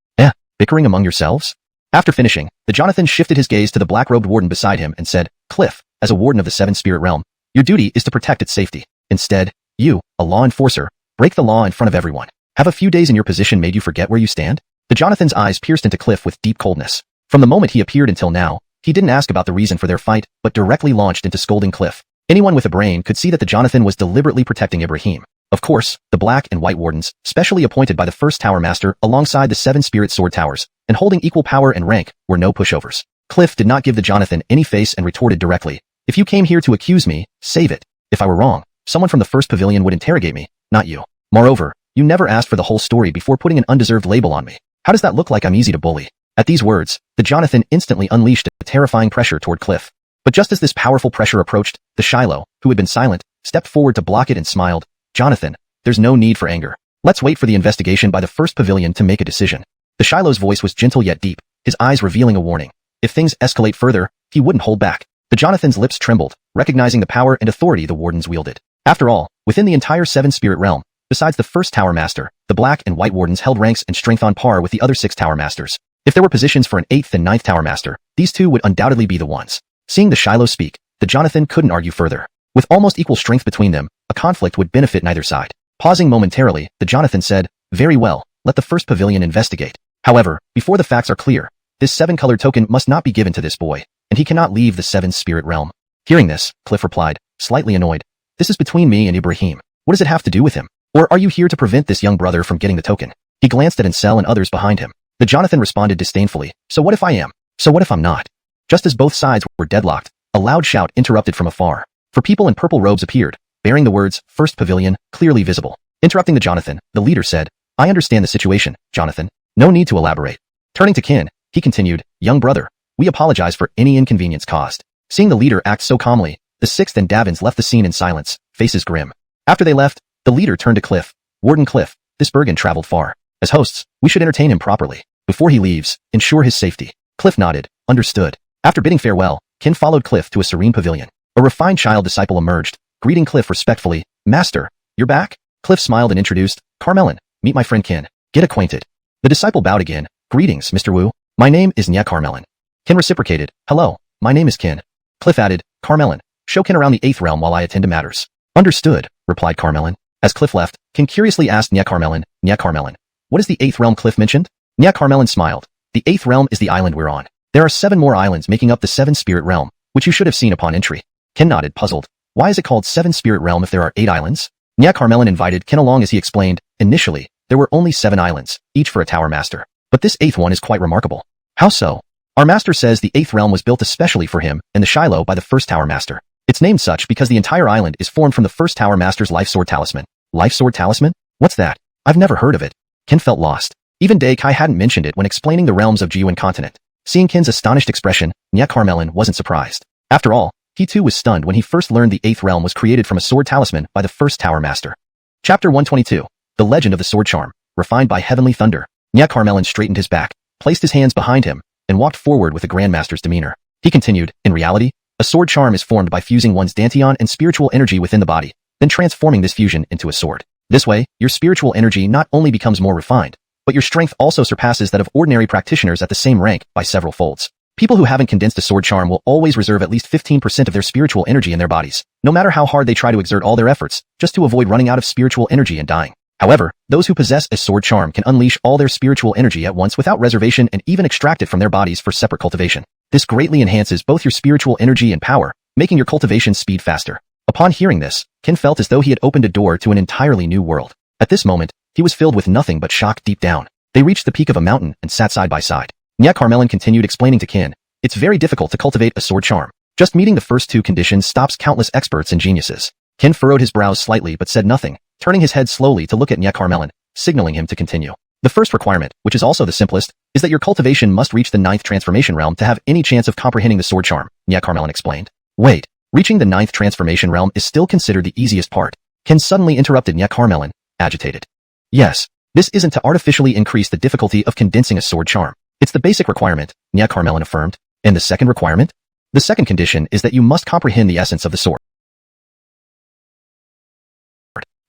Bickering among yourselves? After finishing, the Jonathan shifted his gaze to the black-robed warden beside him and said, Cliff, as a warden of the 7 Spirit Realm, your duty is to protect its safety. Instead, you, a law enforcer, break the law in front of everyone. Have a few days in your position made you forget where you stand? The Jonathan's eyes pierced into Cliff with deep coldness. From the moment he appeared until now, he didn't ask about the reason for their fight, but directly launched into scolding Cliff. Anyone with a brain could see that the Jonathan was deliberately protecting Ibrahim. Of course, the Black and White Wardens, specially appointed by the first Tower Master alongside the 7 Spirit Sword Towers, and holding equal power and rank, were no pushovers. Cliff did not give the Jonathan any face and retorted directly, "If you came here to accuse me, save it. If I were wrong, someone from the first pavilion would interrogate me, not you. Moreover, you never asked for the whole story before putting an undeserved label on me. How does that look like I'm easy to bully?" At these words, the Jonathan instantly unleashed a terrifying pressure toward Cliff. But just as this powerful pressure approached, the Shiloh, who had been silent, stepped forward to block it and smiled. "Jonathan, there's no need for anger. Let's wait for the investigation by the first pavilion to make a decision." The Shiloh's voice was gentle yet deep, his eyes revealing a warning. If things escalate further, he wouldn't hold back. The Jonathan's lips trembled, recognizing the power and authority the Wardens wielded. After all, within the entire 7 Spirit realm, besides the first Tower Master, the Black and White Wardens held ranks and strength on par with the other 6 Tower Masters. If there were positions for an 8th and 9th Tower Master, these two would undoubtedly be the ones. Seeing the Shiloh speak, the Jonathan couldn't argue further. With almost equal strength between them, a conflict would benefit neither side. Pausing momentarily, the Jonathan said, "Very well, let the first pavilion investigate. However, before the facts are clear, this 7-colored token must not be given to this boy, and he cannot leave the 7 Spirit realm." Hearing this, Cliff replied, slightly annoyed, "This is between me and Ibrahim. What does it have to do with him? Or are you here to prevent this young brother from getting the token?" He glanced at Ansel and others behind him. The Jonathan responded disdainfully, "So what if I am? So what if I'm not?" Just as both sides were deadlocked, a loud shout interrupted from afar. For people in purple robes appeared, bearing the words, "First Pavilion," clearly visible. Interrupting the Jonathan, the leader said, "I understand the situation, Jonathan. No need to elaborate." Turning to Kin, he continued, "Young brother, we apologize for any inconvenience caused." Seeing the leader act so calmly, the 6th and Davins left the scene in silence, faces grim. After they left, the leader turned to Cliff. "Warden Cliff, this Bergen traveled far. As hosts, we should entertain him properly. Before he leaves, ensure his safety." Cliff nodded, understood. After bidding farewell, Kin followed Cliff to a serene pavilion. A refined child disciple emerged, greeting Cliff respectfully. "Master, you're back?" Cliff smiled and introduced, "Carmelin, meet my friend Kin. Get acquainted." The disciple bowed again. "Greetings, Mr. Wu. My name is Nya Carmelin." Kin reciprocated, "Hello, my name is Kin." Cliff added, "Carmelin, show Kin around the 8th realm while I attend to matters." "Understood," replied Carmelin. As Cliff left, Kin curiously asked Nya Carmelin, "What is the 8th realm Cliff mentioned?" Nya Carmelin smiled. "The 8th realm is the island we're on. There are 7 more islands making up the 7 Spirit realm, which you should have seen upon entry." Kin nodded, puzzled. Why is it called 7 Spirit realm if there are 8 islands? Nya Carmelin invited Kin along as he explained, "Initially, there were only 7 islands, each for a Tower Master. But this 8th one is quite remarkable." "How so?" "Our master says the 8th realm was built especially for him and the Shiloh by the first Tower Master. It's named such because the entire island is formed from the first Tower Master's life sword talisman." "Life sword talisman? What's that? I've never heard of it." Kin felt lost. Even Dai Kai hadn't mentioned it when explaining the realms of Jiuan continent. Seeing Kin's astonished expression, Nya Carmelin wasn't surprised. After all, he too was stunned when he first learned the 8th realm was created from a sword talisman by the first Tower Master. Chapter 122. The Legend of the Sword Charm, refined by heavenly thunder. Nya Carmelin straightened his back, placed his hands behind him, and walked forward with a Grandmaster's demeanor. He continued, "In reality, a sword charm is formed by fusing one's dantian and spiritual energy within the body, then transforming this fusion into a sword. This way, your spiritual energy not only becomes more refined, but your strength also surpasses that of ordinary practitioners at the same rank by several folds. People who haven't condensed a sword charm will always reserve at least 15% of their spiritual energy in their bodies, no matter how hard they try to exert all their efforts, just to avoid running out of spiritual energy and dying. However, those who possess a sword charm can unleash all their spiritual energy at once without reservation and even extract it from their bodies for separate cultivation. This greatly enhances both your spiritual energy and power, making your cultivation speed faster." Upon hearing this, Kin felt as though he had opened a door to an entirely new world. At this moment, he was filled with nothing but shock deep down. They reached the peak of a mountain and sat side by side. Nya Carmelin continued explaining to Kin, "It's very difficult to cultivate a sword charm. Just meeting the first 2 conditions stops countless experts and geniuses." Kin furrowed his brows slightly but said nothing, turning his head slowly to look at Nya Carmelin, signaling him to continue. "The first requirement, which is also the simplest, is that your cultivation must reach the 9th transformation realm to have any chance of comprehending the sword charm," Nya Carmelin explained. "Wait, reaching the 9th transformation realm is still considered the easiest part." Kin suddenly interrupted Nya Carmelin, agitated. "Yes, this isn't to artificially increase the difficulty of condensing a sword charm. It's the basic requirement," Nya Carmelin affirmed. "And the second requirement? The second condition is that you must comprehend the essence of the sword.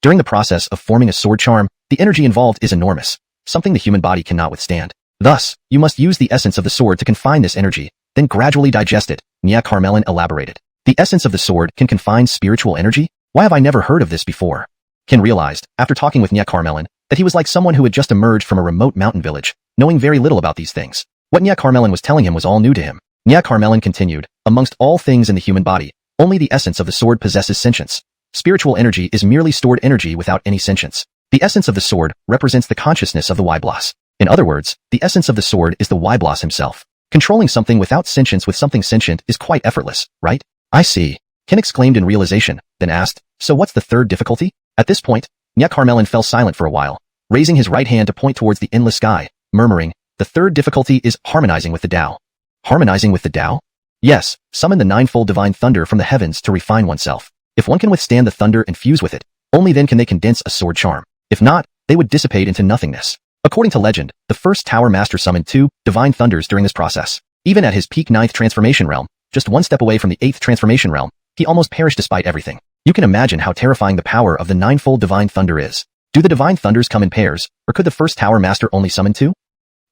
During the process of forming a sword charm, the energy involved is enormous, something the human body cannot withstand. Thus, you must use the essence of the sword to confine this energy, then gradually digest it," Nya Carmelin elaborated. "The essence of the sword can confine spiritual energy? Why have I never heard of this before?" Kin realized, after talking with Nya Carmelin, that he was like someone who had just emerged from a remote mountain village, knowing very little about these things. What Nya Carmelin was telling him was all new to him. Nya Carmelin continued, "Amongst all things in the human body, Only the essence of the sword possesses sentience. Spiritual energy is merely stored energy without any sentience. The essence of the sword represents the consciousness of the Wybloss. In other words, the essence of the sword is the Wybloss himself. Controlling something without sentience with something sentient is quite effortless, right? I see. Ken exclaimed in realization, then asked, so what's the third difficulty? At this point, Carmelin fell silent for a while, raising his right hand to point towards the endless sky, murmuring, the third difficulty is harmonizing with the Tao. Harmonizing with the Tao? Yes, summon the ninefold divine thunder from the heavens to refine oneself. If one can withstand the thunder and fuse with it, only then can they condense a sword charm. If not, they would dissipate into nothingness. According to legend, the first Tower Master summoned 2 divine thunders during this process. Even at his peak 9th transformation realm, just one step away from the 8th transformation realm, he almost perished despite everything. You can imagine how terrifying the power of the ninefold divine thunder is. Do the divine thunders come in pairs, or could the first Tower Master only summon 2?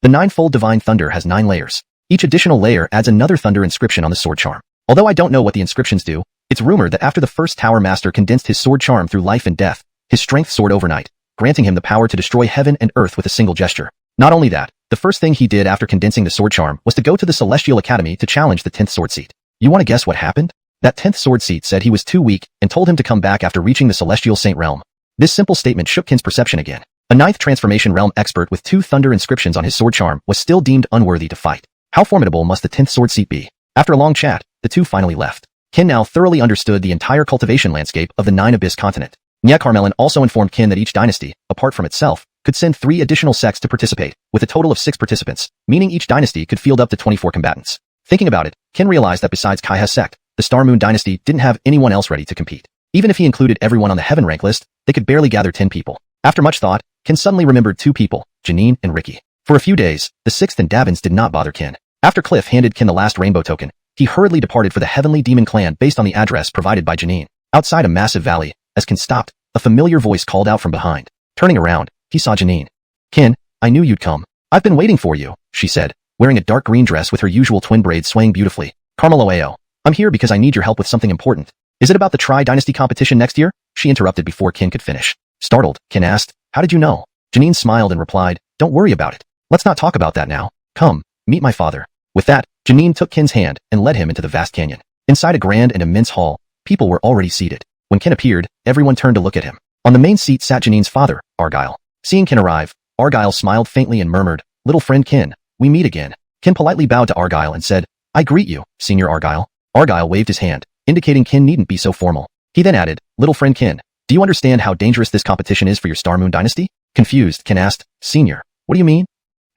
The ninefold divine thunder has 9 layers. Each additional layer adds another thunder inscription on the sword charm. Although I don't know what the inscriptions do, it's rumored that after the first Tower Master condensed his sword charm through life and death, his strength soared overnight, granting him the power to destroy heaven and earth with a single gesture. Not only that, the first thing he did after condensing the sword charm was to go to the Celestial Academy to challenge the 10th sword seat. You want to guess what happened? That 10th sword seat said he was too weak and told him to come back after reaching the Celestial Saint realm. This simple statement shook Ken's perception again. A 9th transformation realm expert with 2 thunder inscriptions on his sword charm was still deemed unworthy to fight. How formidable must the 10th sword seat be? After a long chat, the two finally left. Ken now thoroughly understood the entire cultivation landscape of the 9 Abyss continent. Carmelin also informed Ken that each dynasty, apart from itself, could send 3 additional sects to participate, with a total of 6 participants, meaning each dynasty could field up to 24 combatants. Thinking about it, Ken realized that besides Kaiha's sect, the Star Moon dynasty didn't have anyone else ready to compete. Even if he included everyone on the heaven rank list, they could barely gather 10 people. After much thought, Ken suddenly remembered 2 people, Janine and Ricky. For a few days, the 6th and Davins did not bother Ken. After Cliff handed Ken the last rainbow token, he hurriedly departed for the Heavenly Demon Clan based on the address provided by Janine. Outside a massive valley, as Ken stopped, a familiar voice called out from behind. Turning around, he saw Janine. Ken, I knew you'd come. I've been waiting for you, she said, wearing a dark green dress with her usual twin braids swaying beautifully. Carmelo, I'm here because I need your help with something important. Is it about the Tri-Dynasty competition next year? She interrupted before Ken could finish. Startled, Ken asked, how did you know? Janine smiled and replied, don't worry about it. Let's not talk about that now. Come, meet my father. With that, Janine took Ken's hand and led him into the vast canyon. Inside a grand and immense hall, people were already seated. When Ken appeared, everyone turned to look at him. On the main seat sat Janine's father, Argyle. Seeing Ken arrive, Argyle smiled faintly and murmured, little friend Ken, we meet again. Ken politely bowed to Argyle and said, I greet you, Senior Argyle. Argyle waved his hand, indicating Ken needn't be so formal. He then added, little friend Ken, do you understand how dangerous this competition is for your Star Moon dynasty? Confused, Ken asked, Senior, what do you mean?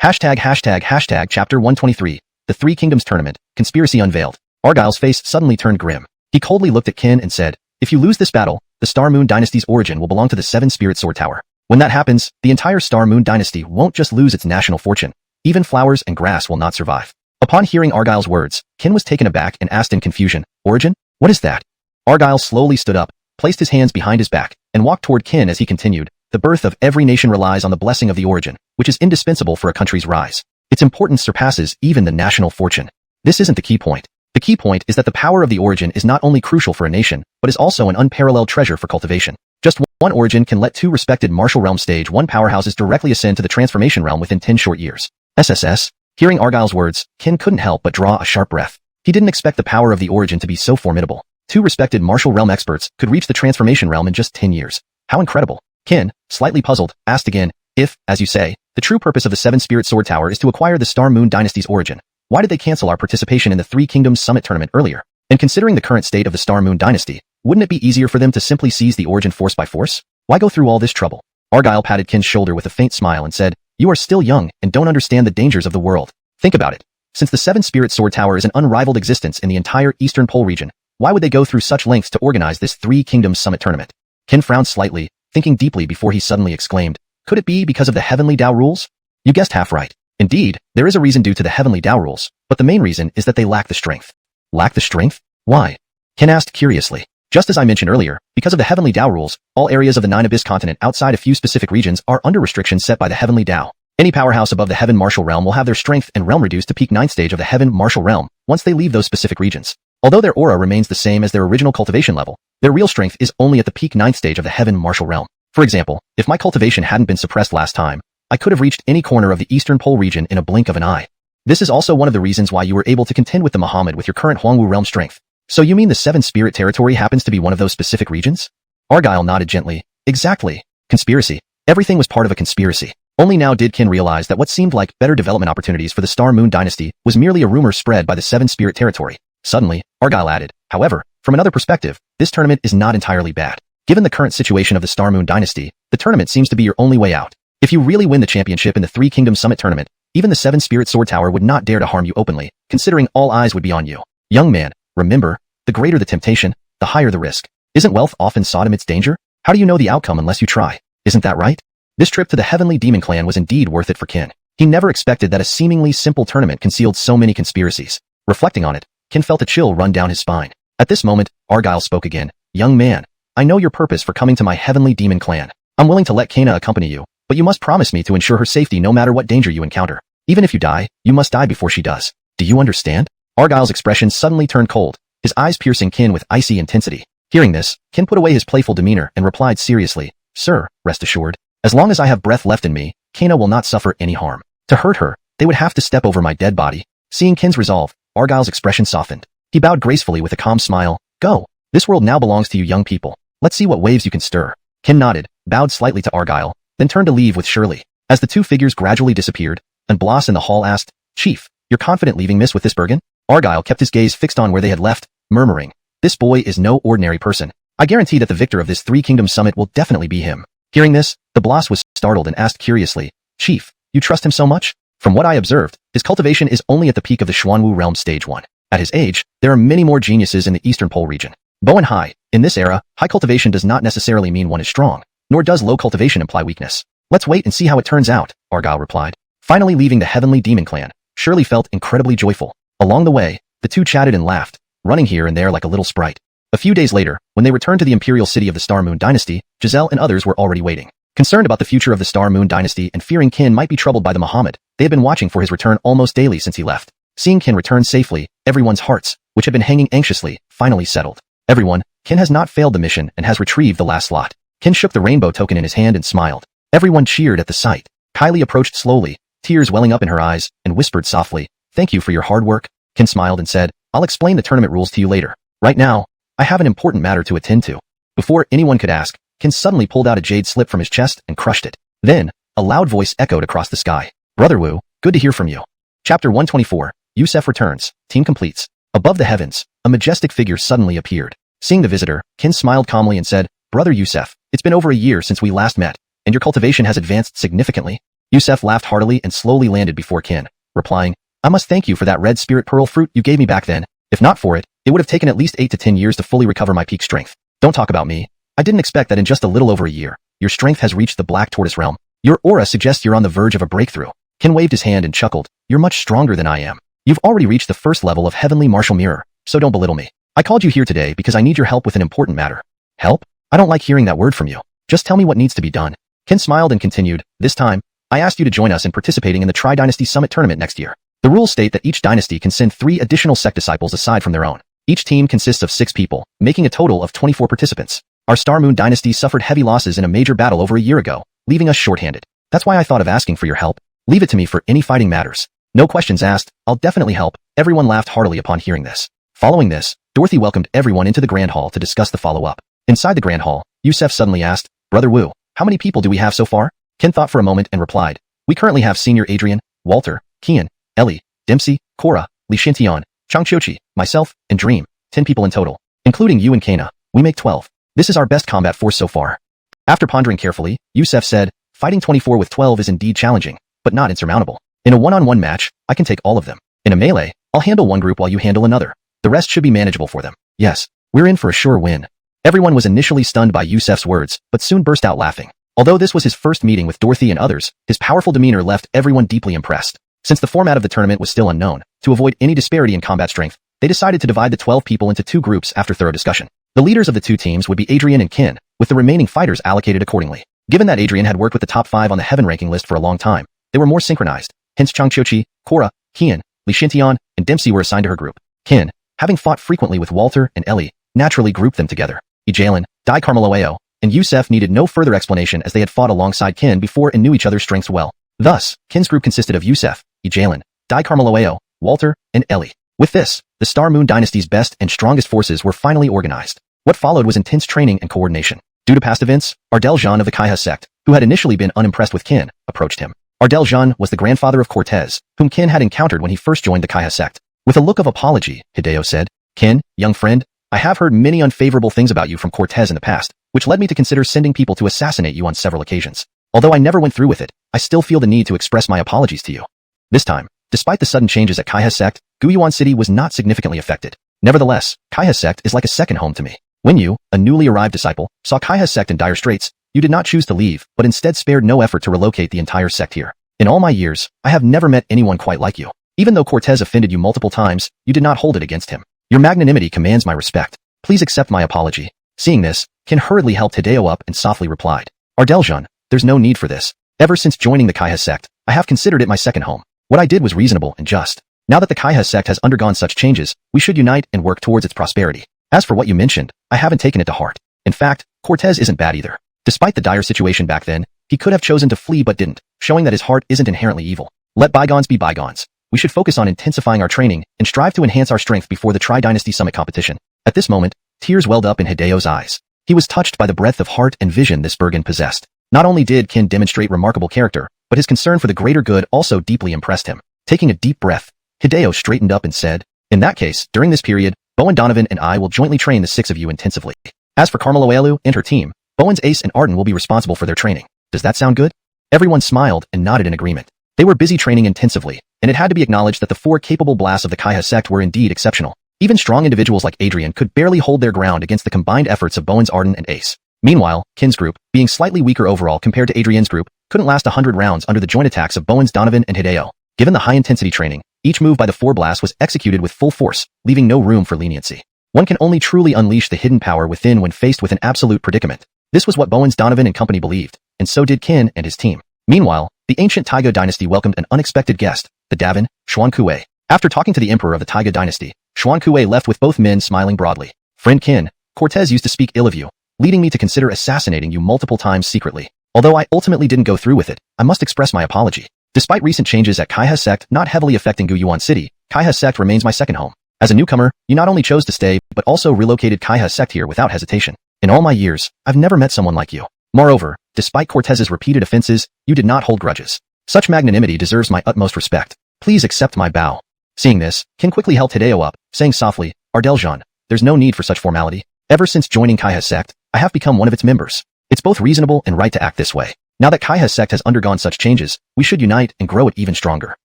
Hashtag chapter 123, the Three Kingdoms Tournament, Conspiracy Unveiled. Argyle's face suddenly turned grim. He coldly looked at Ken and said, if you lose this battle, the Star Moon dynasty's origin will belong to the 7 Spirit Sword Tower. When that happens, the entire Star Moon dynasty won't just lose its national fortune. Even flowers and grass will not survive. Upon hearing Argyle's words, Ken was taken aback and asked in confusion, origin? What is that? Argyle slowly stood up, placed his hands behind his back, and walked toward Ken as he continued, the birth of every nation relies on the blessing of the origin, which is indispensable for a country's rise. Its importance surpasses even the national fortune. This isn't the key point. The key point is that the power of the origin is not only crucial for a nation, but is also an unparalleled treasure for cultivation. Just one origin can let 2 respected martial realm stage 1 powerhouses directly ascend to the transformation realm within 10 short years. SSS. Hearing Argyle's words, Ken couldn't help but draw a sharp breath. He didn't expect the power of the origin to be so formidable. 2 respected martial realm experts could reach the transformation realm in just 10 years. How incredible. Ken, slightly puzzled, asked again, if, as you say, the true purpose of the 7 Spirit Sword Tower is to acquire the Star Moon dynasty's origin, why did they cancel our participation in the Three Kingdoms Summit tournament earlier? And considering the current state of the Star Moon dynasty, wouldn't it be easier for them to simply seize the origin force by force? Why go through all this trouble? Argyle patted Ken's shoulder with a faint smile and said, you are still young and don't understand the dangers of the world. Think about it. Since the 7 Spirit Sword Tower is an unrivaled existence in the entire Eastern Pole region, why would they go through such lengths to organize this Three Kingdoms Summit tournament? Ken frowned slightly, thinking deeply before he suddenly exclaimed, could it be because of the Heavenly Tao rules? You guessed half right. Indeed, there is a reason due to the Heavenly Tao rules, but the main reason is that they lack the strength. Lack the strength? Why? Ken asked curiously. Just as I mentioned earlier, because of the Heavenly Tao rules, all areas of the 9 Abyss continent outside a few specific regions are under restrictions set by the Heavenly Tao. Any powerhouse above the Heaven Martial Realm will have their strength and realm reduced to peak 9th stage of the Heaven Martial Realm once they leave those specific regions. Although their aura remains the same as their original cultivation level, their real strength is only at the peak 9th stage of the Heaven Martial Realm. For example, if my cultivation hadn't been suppressed last time, I could have reached any corner of the Eastern Pole region in a blink of an eye. This is also one of the reasons why you were able to contend with the Muhammad with your current Huangwu realm strength. So you mean the Seven Spirit territory happens to be one of those specific regions? Argyle nodded gently. Exactly. Conspiracy. Everything was part of a conspiracy. Only now did Qin realize that what seemed like better development opportunities for the Star Moon Dynasty was merely a rumor spread by the Seven Spirit territory. Suddenly, Argyle added, however, from another perspective, this tournament is not entirely bad. Given the current situation of the Star Moon Dynasty, the tournament seems to be your only way out. If you really win the championship in the Three Kingdoms Summit tournament, even the Seven Spirit Sword Tower would not dare to harm you openly, considering all eyes would be on you. Young man, remember, the greater the temptation, the higher the risk. Isn't wealth often sought amidst danger? How do you know the outcome unless you try? Isn't that right? This trip to the Heavenly Demon Clan was indeed worth it for Qin. He never expected that a seemingly simple tournament concealed so many conspiracies. Reflecting on it, Qin felt a chill run down his spine. At this moment, Argyle spoke again. Young man, I know your purpose for coming to my Heavenly Demon Clan. I'm willing to let Kana accompany you, but you must promise me to ensure her safety no matter what danger you encounter. Even if you die, you must die before she does. Do you understand? Argyle's expression suddenly turned cold, his eyes piercing Qin with icy intensity. Hearing this, Qin put away his playful demeanor and replied seriously, Sir, rest assured, as long as I have breath left in me, Kana will not suffer any harm. To hurt her, they would have to step over my dead body. Seeing Qin's resolve, Argyle's expression softened. He bowed gracefully with a calm smile. Go. This world now belongs to you young people. Let's see what waves you can stir. Qin nodded, bowed slightly to Argyle, then turned to leave with Shirley. As the two figures gradually disappeared, and Bloss in the hall asked, Chief, you're confident leaving Miss with this Bergen? Argyle kept his gaze fixed on where they had left, murmuring, This boy is no ordinary person. I guarantee that the victor of this Three Kingdoms Summit will definitely be him. Hearing this, the Bloss was startled and asked curiously, Chief, you trust him so much? From what I observed, his cultivation is only at the peak of the Xuanwu realm stage 1. At his age, there are many more geniuses in the Eastern Pole region. Bowen High, in this era, high cultivation does not necessarily mean one is strong, nor does low cultivation imply weakness. Let's wait and see how it turns out, Argyle replied. Finally leaving the Heavenly Demon Clan, Shirley felt incredibly joyful. Along the way, the two chatted and laughed, running here and there like a little sprite. A few days later, when they returned to the imperial city of the Star Moon Dynasty, Giselle and others were already waiting. Concerned about the future of the Star Moon Dynasty and fearing Qin might be troubled by the Muhammad, they had been watching for his return almost daily since he left. Seeing Qin return safely, everyone's hearts, which had been hanging anxiously, finally settled. Everyone, Qin has not failed the mission and has retrieved the last slot. Qin shook the rainbow token in his hand and smiled. Everyone cheered at the sight. Kylie approached slowly, tears welling up in her eyes, and whispered softly, Thank you for your hard work. Qin smiled and said, I'll explain the tournament rules to you later. Right now, I have an important matter to attend to. Before anyone could ask, Qin suddenly pulled out a jade slip from his chest and crushed it. Then, a loud voice echoed across the sky. Brother Wu, good to hear from you. Chapter 124, Yusef returns, team completes. Above the heavens, a majestic figure suddenly appeared. Seeing the visitor, Qin smiled calmly and said, Brother Yusef, it's been over a year since we last met, and your cultivation has advanced significantly. Yusef laughed heartily and slowly landed before Qin, replying, I must thank you for that red spirit pearl fruit you gave me back then. If not for it, it would have taken at least 8 to 10 years to fully recover my peak strength. Don't talk about me. I didn't expect that in just a little over a year, your strength has reached the Black Tortoise realm. Your aura suggests you're on the verge of a breakthrough. Qin waved his hand and chuckled, You're much stronger than I am. You've already reached the first level of Heavenly Martial Mirror, so don't belittle me. I called you here today because I need your help with an important matter. Help? I don't like hearing that word from you. Just tell me what needs to be done. Qin smiled and continued, This time, I asked you to join us in participating in the Tri-Dynasty Summit tournament next year. The rules state that each dynasty can send 3 additional sect disciples aside from their own. Each team consists of 6 people, making a total of 24 participants. Our Star Moon Dynasty suffered heavy losses in a major battle over a year ago, leaving us shorthanded. That's why I thought of asking for your help. Leave it to me for any fighting matters. No questions asked, I'll definitely help. Everyone laughed heartily upon hearing this. Following this, Dorothy welcomed everyone into the Grand Hall to discuss the follow-up. Inside the Grand Hall, Yusef suddenly asked, Brother Wu, how many people do we have so far? Qin thought for a moment and replied, We currently have Senior Adrian, Walter, Kian, Ellie, Dempsey, Cora, Li Xintian, Changchochi, myself, and Dream, 10 people in total. Including you and Kana, we make 12. This is our best combat force so far. After pondering carefully, Yusef said, Fighting 24 with 12 is indeed challenging, but not insurmountable. In a one-on-one match, I can take all of them. In a melee, I'll handle one group while you handle another. The rest should be manageable for them. Yes, we're in for a sure win. Everyone was initially stunned by Yusef's words, but soon burst out laughing. Although this was his first meeting with Dorothy and others, his powerful demeanor left everyone deeply impressed. Since the format of the tournament was still unknown, to avoid any disparity in combat strength, they decided to divide the 12 people into 2 groups after thorough discussion. The leaders of the 2 teams would be Adrian and Qin, with the remaining fighters allocated accordingly. Given that Adrian had worked with the top 5 on the Heaven ranking list for a long time, they were more synchronized. Hence Changchochi, Cora, Kian, Li Xintian, and Dempsey were assigned to her group. Qin, having fought frequently with Walter and Ellie, naturally grouped them together. Ijalin, Dai Carmeloeo, and Yusef needed no further explanation as they had fought alongside Qin before and knew each other's strengths well. Thus, Qin's group consisted of Yusef, Ijalin, Dai Carmeloeo, Walter, and Ellie. With this, the Star Moon Dynasty's best and strongest forces were finally organized. What followed was intense training and coordination. Due to past events, Ardel Jean of the Kaiha sect, who had initially been unimpressed with Qin, approached him. Ardel Jean was the grandfather of Cortez, whom Qin had encountered when he first joined the Kaiha sect. With a look of apology, Hideo said, "Qin, young friend, I have heard many unfavorable things about you from Cortez in the past, which led me to consider sending people to assassinate you on several occasions. Although I never went through with it, I still feel the need to express my apologies to you." This time, despite the sudden changes at Kaiha sect, Wu Yuan City was not significantly affected. Nevertheless, Kaiha sect is like a second home to me. When you, a newly arrived disciple, saw Kaiha sect in dire straits, you did not choose to leave, but instead spared no effort to relocate the entire sect here. In all my years, I have never met anyone quite like you. Even though Cortez offended you multiple times, you did not hold it against him. Your magnanimity commands my respect. Please accept my apology. Seeing this, Qin hurriedly helped Hideo up and softly replied, "Ardel Jean, there's no need for this. Ever since joining the Kaiha sect, I have considered it my second home. What I did was reasonable and just. Now that the Kaiha sect has undergone such changes, we should unite and work towards its prosperity. As for what you mentioned, I haven't taken it to heart. In fact, Cortez isn't bad either. Despite the dire situation back then, he could have chosen to flee but didn't, showing that his heart isn't inherently evil. Let bygones be bygones. We should focus on intensifying our training and strive to enhance our strength before the Tri-Dynasty Summit competition." At this moment, tears welled up in Hideo's eyes. He was touched by the breadth of heart and vision this Bergen possessed. Not only did Qin demonstrate remarkable character, but his concern for the greater good also deeply impressed him. Taking a deep breath, Hideo straightened up and said, "In that case, during this period, Bowen Donovan and I will jointly train the 6 of you intensively. As for Carmelo Elu and her team, Bowen's Ace and Arden will be responsible for their training. Does that sound good?" Everyone smiled and nodded in agreement. They were busy training intensively, and it had to be acknowledged that the 4 capable blasts of the Kaiha sect were indeed exceptional. Even strong individuals like Adrian could barely hold their ground against the combined efforts of Bowen's Arden and Ace. Meanwhile, Qin's group, being slightly weaker overall compared to Adrian's group, couldn't last 100 rounds under the joint attacks of Bowen's Donovan and Hideo. Given the high-intensity training, each move by the 4 blasts was executed with full force, leaving no room for leniency. One can only truly unleash the hidden power within when faced with an absolute predicament. This was what Bowen's Donovan and company believed, and so did Qin and his team. Meanwhile, the ancient Taiga dynasty welcomed an unexpected guest, the Davin, Xuan Kuei. After talking to the emperor of the Taiga dynasty, Xuan Kuei left with both men smiling broadly. "Friend Qin, Cortez used to speak ill of you, leading me to consider assassinating you multiple times secretly. Although I ultimately didn't go through with it, I must express my apology. Despite recent changes at Kaiha sect not heavily affecting Wu Yuan City, Kaiha sect remains my second home. As a newcomer, you not only chose to stay, but also relocated Kaiha sect here without hesitation. In all my years, I've never met someone like you. Moreover, despite Cortez's repeated offenses, you did not hold grudges. Such magnanimity deserves my utmost respect. Please accept my bow." Seeing this, Qin quickly held Hideo up, saying softly, "Ardel Jean, there's no need for such formality. Ever since joining Kaiha sect, I have become one of its members. It's both reasonable and right to act this way. Now that Kaiha sect has undergone such changes, we should unite and grow it even stronger.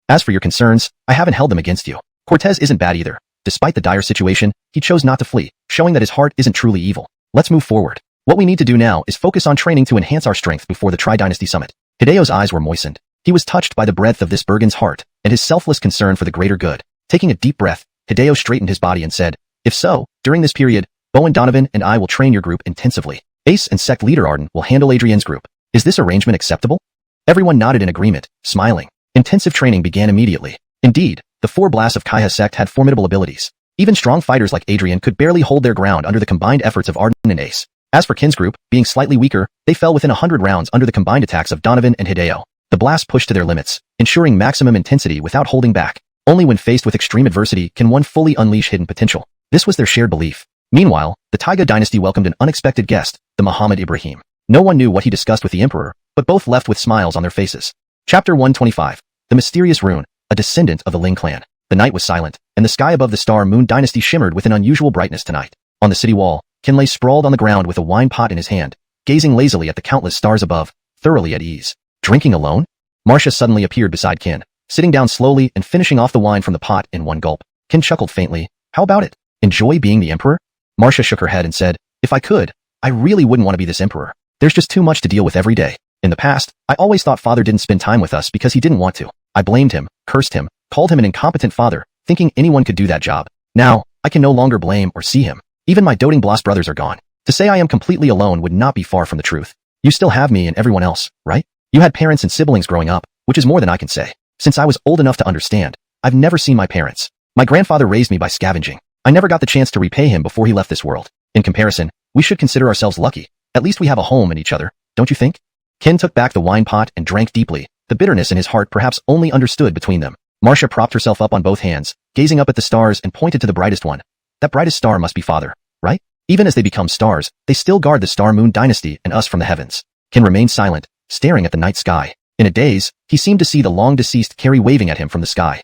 As for your concerns, I haven't held them against you. Cortez isn't bad either. Despite the dire situation, he chose not to flee, showing that his heart isn't truly evil. Let's move forward. What we need to do now is focus on training to enhance our strength before the Tri-Dynasty Summit." Hideo's eyes were moistened. He was touched by the breadth of this Bergen's heart and his selfless concern for the greater good. Taking a deep breath, Hideo straightened his body and said, "If so, during this period, Bowen Donovan and I will train your group intensively. Ace and sect leader Arden will handle Adrian's group. Is this arrangement acceptable?" Everyone nodded in agreement, smiling. Intensive training began immediately. Indeed, the 4 blasts of Kaiha sect had formidable abilities. Even strong fighters like Adrian could barely hold their ground under the combined efforts of Arden and Ace. As for Qin's group, being slightly weaker, they fell within 100 rounds under the combined attacks of Donovan and Hideo. The blasts pushed to their limits, ensuring maximum intensity without holding back. Only when faced with extreme adversity can one fully unleash hidden potential. This was their shared belief. Meanwhile, the Taiga dynasty welcomed an unexpected guest, the Muhammad Ibrahim. No one knew what he discussed with the emperor, but both left with smiles on their faces. Chapter 125. The Mysterious Rune, a descendant of the Ling clan. The night was silent, and the sky above the Star Moon dynasty shimmered with an unusual brightness tonight. On the city wall, Qin lay sprawled on the ground with a wine pot in his hand, gazing lazily at the countless stars above, thoroughly at ease. Drinking alone? Marcia suddenly appeared beside Qin, sitting down slowly and finishing off the wine from the pot in one gulp. Qin chuckled faintly. "How about it? Enjoy being the emperor?" Marcia shook her head and said, "If I could, I really wouldn't want to be this emperor. There's just too much to deal with every day. In the past, I always thought father didn't spend time with us because he didn't want to. I blamed him, cursed him, called him an incompetent father, thinking anyone could do that job. Now, I can no longer blame or see him. Even my doting Bloss brothers are gone. To say I am completely alone would not be far from the truth. You still have me and everyone else, right? You had parents and siblings growing up, which is more than I can say. Since I was old enough to understand, I've never seen my parents. My grandfather raised me by scavenging. I never got the chance to repay him before he left this world. In comparison, we should consider ourselves lucky. At least we have a home in each other, don't you think?" Qin took back the wine pot and drank deeply, the bitterness in his heart perhaps only understood between them. Marcia propped herself up on both hands, gazing up at the stars and pointed to the brightest one. That brightest star must be Father, right? Even as they become stars, they still guard the Star-Moon dynasty and us from the heavens. Kin remained silent, staring at the night sky. In a daze, he seemed to see the long-deceased Carrie waving at him from the sky.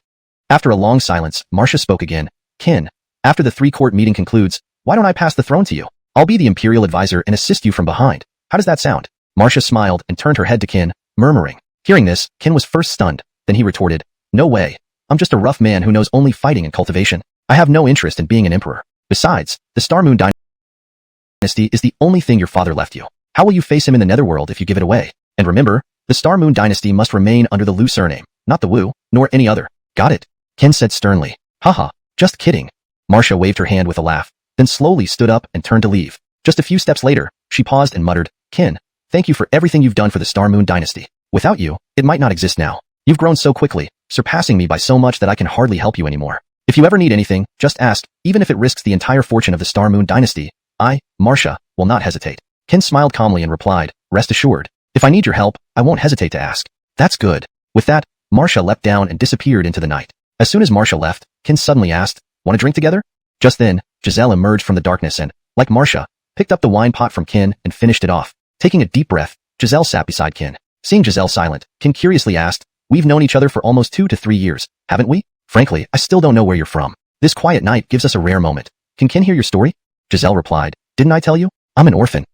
After a long silence, Marcia spoke again. Kin, after the three-court meeting concludes, why don't I pass the throne to you? I'll be the imperial advisor and assist you from behind. How does that sound? Marcia smiled and turned her head to Kin, murmuring. Hearing this, Kin was first stunned, then he retorted, no way. I'm just a rough man who knows only fighting and cultivation. I have no interest in being an emperor. Besides, the Star-Moon dynasty is the only thing your father left you. How will you face him in the netherworld if you give it away? And remember, the Star-Moon dynasty must remain under the Lu surname, not the Wu, nor any other. Got it? Kin said sternly. Haha, just kidding. Marcia waved her hand with a laugh, then slowly stood up and turned to leave. Just a few steps later, she paused and muttered, Kin, thank you for everything you've done for the Star-Moon dynasty. Without you, it might not exist now. You've grown so quickly, surpassing me by so much that I can hardly help you anymore. If you ever need anything, just ask, even if it risks the entire fortune of the Star-Moon dynasty. I, Marcia, will not hesitate. Kin smiled calmly and replied, rest assured. If I need your help, I won't hesitate to ask. That's good. With that, Marcia leapt down and disappeared into the night. As soon as Marcia left, Kin suddenly asked, want a drink together? Just then, Giselle emerged from the darkness and, like Marcia, picked up the wine pot from Kin and finished it off. Taking a deep breath, Giselle sat beside Kin. Seeing Giselle silent, Kin curiously asked, we've known each other for almost 2 to 3 years, haven't we? Frankly, I still don't know where you're from. This quiet night gives us a rare moment. Can Kin hear your story? Giselle replied, didn't I tell you? I'm an orphan.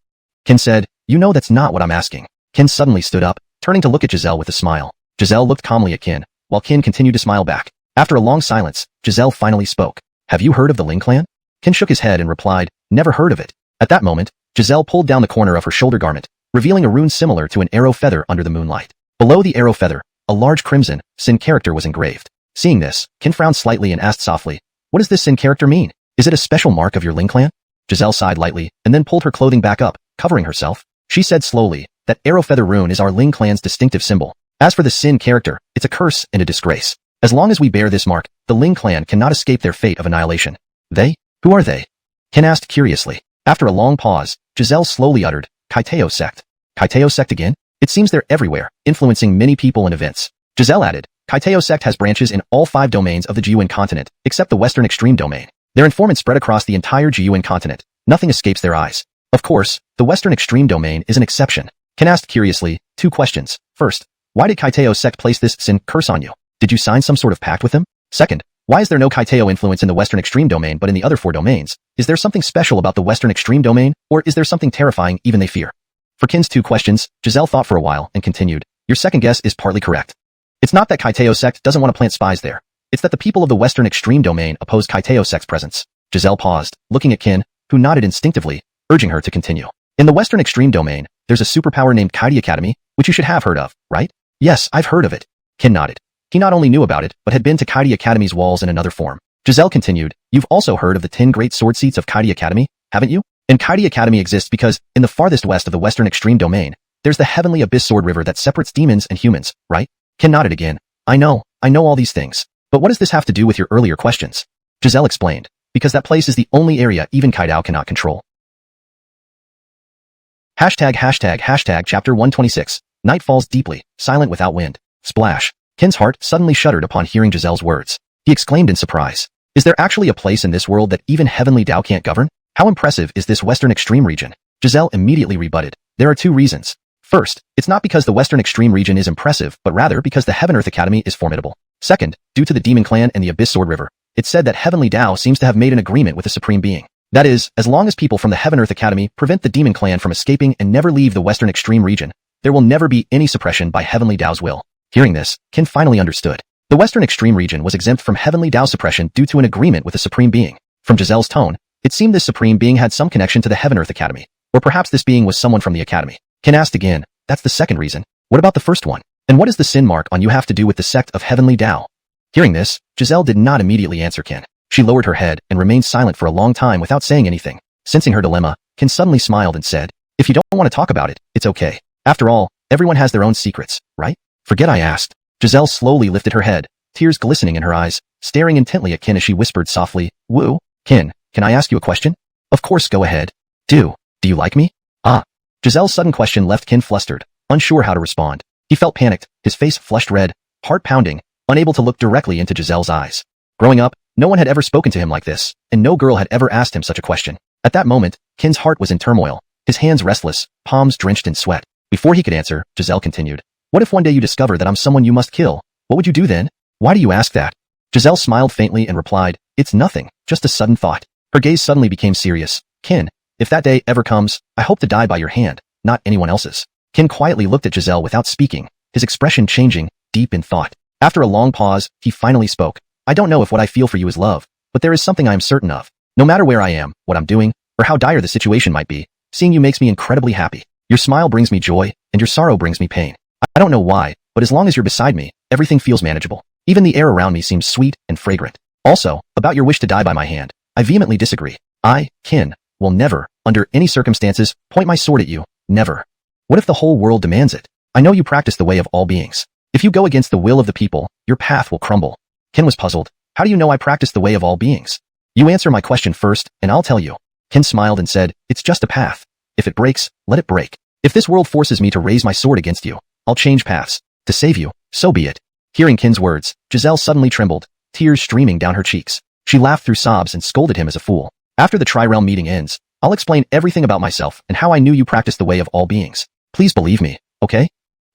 Kin said, you know that's not what I'm asking. Kin suddenly stood up, turning to look at Giselle with a smile. Giselle looked calmly at Kin, while Kin continued to smile back. After a long silence, Giselle finally spoke. Have you heard of the Ling clan? Kin shook his head and replied, never heard of it. At that moment, Giselle pulled down the corner of her shoulder garment, revealing a rune similar to an arrow feather under the moonlight. Below the arrow feather, a large crimson, Sin character was engraved. Seeing this, Kin frowned slightly and asked softly, what does this Sin character mean? Is it a special mark of your Ling clan? Giselle sighed lightly, and then pulled her clothing back up, covering herself. She said slowly, that arrow feather rune is our Ling clan's distinctive symbol. As for the Sin character, it's a curse and a disgrace. As long as we bear this mark, the Ling clan cannot escape their fate of annihilation. They? Who are they? Kin asked curiously. After a long pause, Giselle slowly uttered, Kaiteo sect. Kaiteo sect again? It seems they're everywhere, influencing many people and events. Giselle added, Kaiteo sect has branches in all 5 domains of the Jiyuan continent, except the Western Extreme domain. Their informants spread across the entire Jiyuan continent. Nothing escapes their eyes. Of course, the Western Extreme domain is an exception. Kin asked curiously, 2 questions. First, why did Kaiteo sect place this Sin curse on you? Did you sign some sort of pact with them? Second, why is there no Kaiteo influence in the Western Extreme domain but in the other 4 domains? Is there something special about the Western Extreme domain, or is there something terrifying even they fear? For Kin's 2 questions, Giselle thought for a while and continued, your second guess is partly correct. It's not that Kaiteo sect doesn't want to plant spies there. It's that the people of the Western Extreme domain oppose Kaiteo sect's presence. Giselle paused, looking at Kin, who nodded instinctively, urging her to continue. In the Western Extreme domain, there's a superpower named Kaiti Academy, which you should have heard of, right? Yes, I've heard of it. Kin nodded. He not only knew about it, but had been to Kaiti Academy's walls in another form. Giselle continued, you've also heard of the 10 great sword seats of Kaiti Academy, haven't you? And Kaiti Academy exists because, in the farthest west of the Western Extreme domain, there's the Heavenly Abyss Sword River that separates demons and humans, right? Kin nodded again. I know all these things. But what does this have to do with your earlier questions? Giselle explained, because that place is the only area even Kaidao cannot control. #### Chapter 126. Night falls deeply, silent without wind. Splash. Kin's heart suddenly shuddered upon hearing Giselle's words. He exclaimed in surprise. Is there actually a place in this world that even Heavenly Dao can't govern? How impressive is this Western Extreme region? Giselle immediately rebutted. There are 2 reasons. First, it's not because the Western Extreme region is impressive, but rather because the Heaven Earth Academy is formidable. Second, due to the Demon Clan and the Abyss Sword River, it's said that Heavenly Dao seems to have made an agreement with the Supreme Being. That is, as long as people from the Heaven Earth Academy prevent the Demon Clan from escaping and never leave the Western Extreme region, there will never be any suppression by Heavenly Dao's will. Hearing this, Kin finally understood. The Western Extreme region was exempt from Heavenly Dao suppression due to an agreement with the Supreme Being. From Giselle's tone, it seemed this Supreme Being had some connection to the Heaven Earth Academy, or perhaps this being was someone from the Academy. Kin asked again, that's the second reason. What about the first one? And what does the sin mark on you have to do with the sect of Heavenly Dao? Hearing this, Giselle did not immediately answer Kin. She lowered her head and remained silent for a long time without saying anything. Sensing her dilemma, Kin suddenly smiled and said, if you don't want to talk about it, it's okay. After all, everyone has their own secrets, right? Forget I asked. Giselle slowly lifted her head, tears glistening in her eyes, staring intently at Kin as she whispered softly, Wu, Kin, can I ask you a question? Of course, go ahead. Do you like me? Ah. Giselle's sudden question left Kin flustered, unsure how to respond. He felt panicked, his face flushed red, heart pounding, unable to look directly into Giselle's eyes. Growing up, no one had ever spoken to him like this, and no girl had ever asked him such a question. At that moment, Qin's heart was in turmoil, his hands restless, palms drenched in sweat. Before he could answer, Giselle continued, "What if one day you discover that I'm someone you must kill? What would you do then?" "Why do you ask that?" Giselle smiled faintly and replied, "It's nothing, just a sudden thought." Her gaze suddenly became serious. "Qin, if that day ever comes, I hope to die by your hand, not anyone else's." Qin quietly looked at Giselle without speaking, his expression changing, deep in thought. After a long pause, he finally spoke. "I don't know if what I feel for you is love, but there is something I am certain of. No matter where I am, what I'm doing, or how dire the situation might be, seeing you makes me incredibly happy. Your smile brings me joy, and your sorrow brings me pain. I don't know why, but as long as you're beside me, everything feels manageable. Even the air around me seems sweet and fragrant. Also, about your wish to die by my hand, I vehemently disagree. I, Qin, will never, under any circumstances, point my sword at you. Never. What if the whole world demands it? I know you practice the way of all beings. If you go against the will of the people, your path will crumble." Qin was puzzled. "How do you know I practice the way of all beings?" "You answer my question first, and I'll tell you." Qin smiled and said, "It's just a path. If it breaks, let it break. If this world forces me to raise my sword against you, I'll change paths. To save you, so be it." Hearing Qin's words, Giselle suddenly trembled, tears streaming down her cheeks. She laughed through sobs and scolded him as a fool. "After the Tri-Realm meeting ends, I'll explain everything about myself and how I knew you practiced the way of all beings. Please believe me, okay?"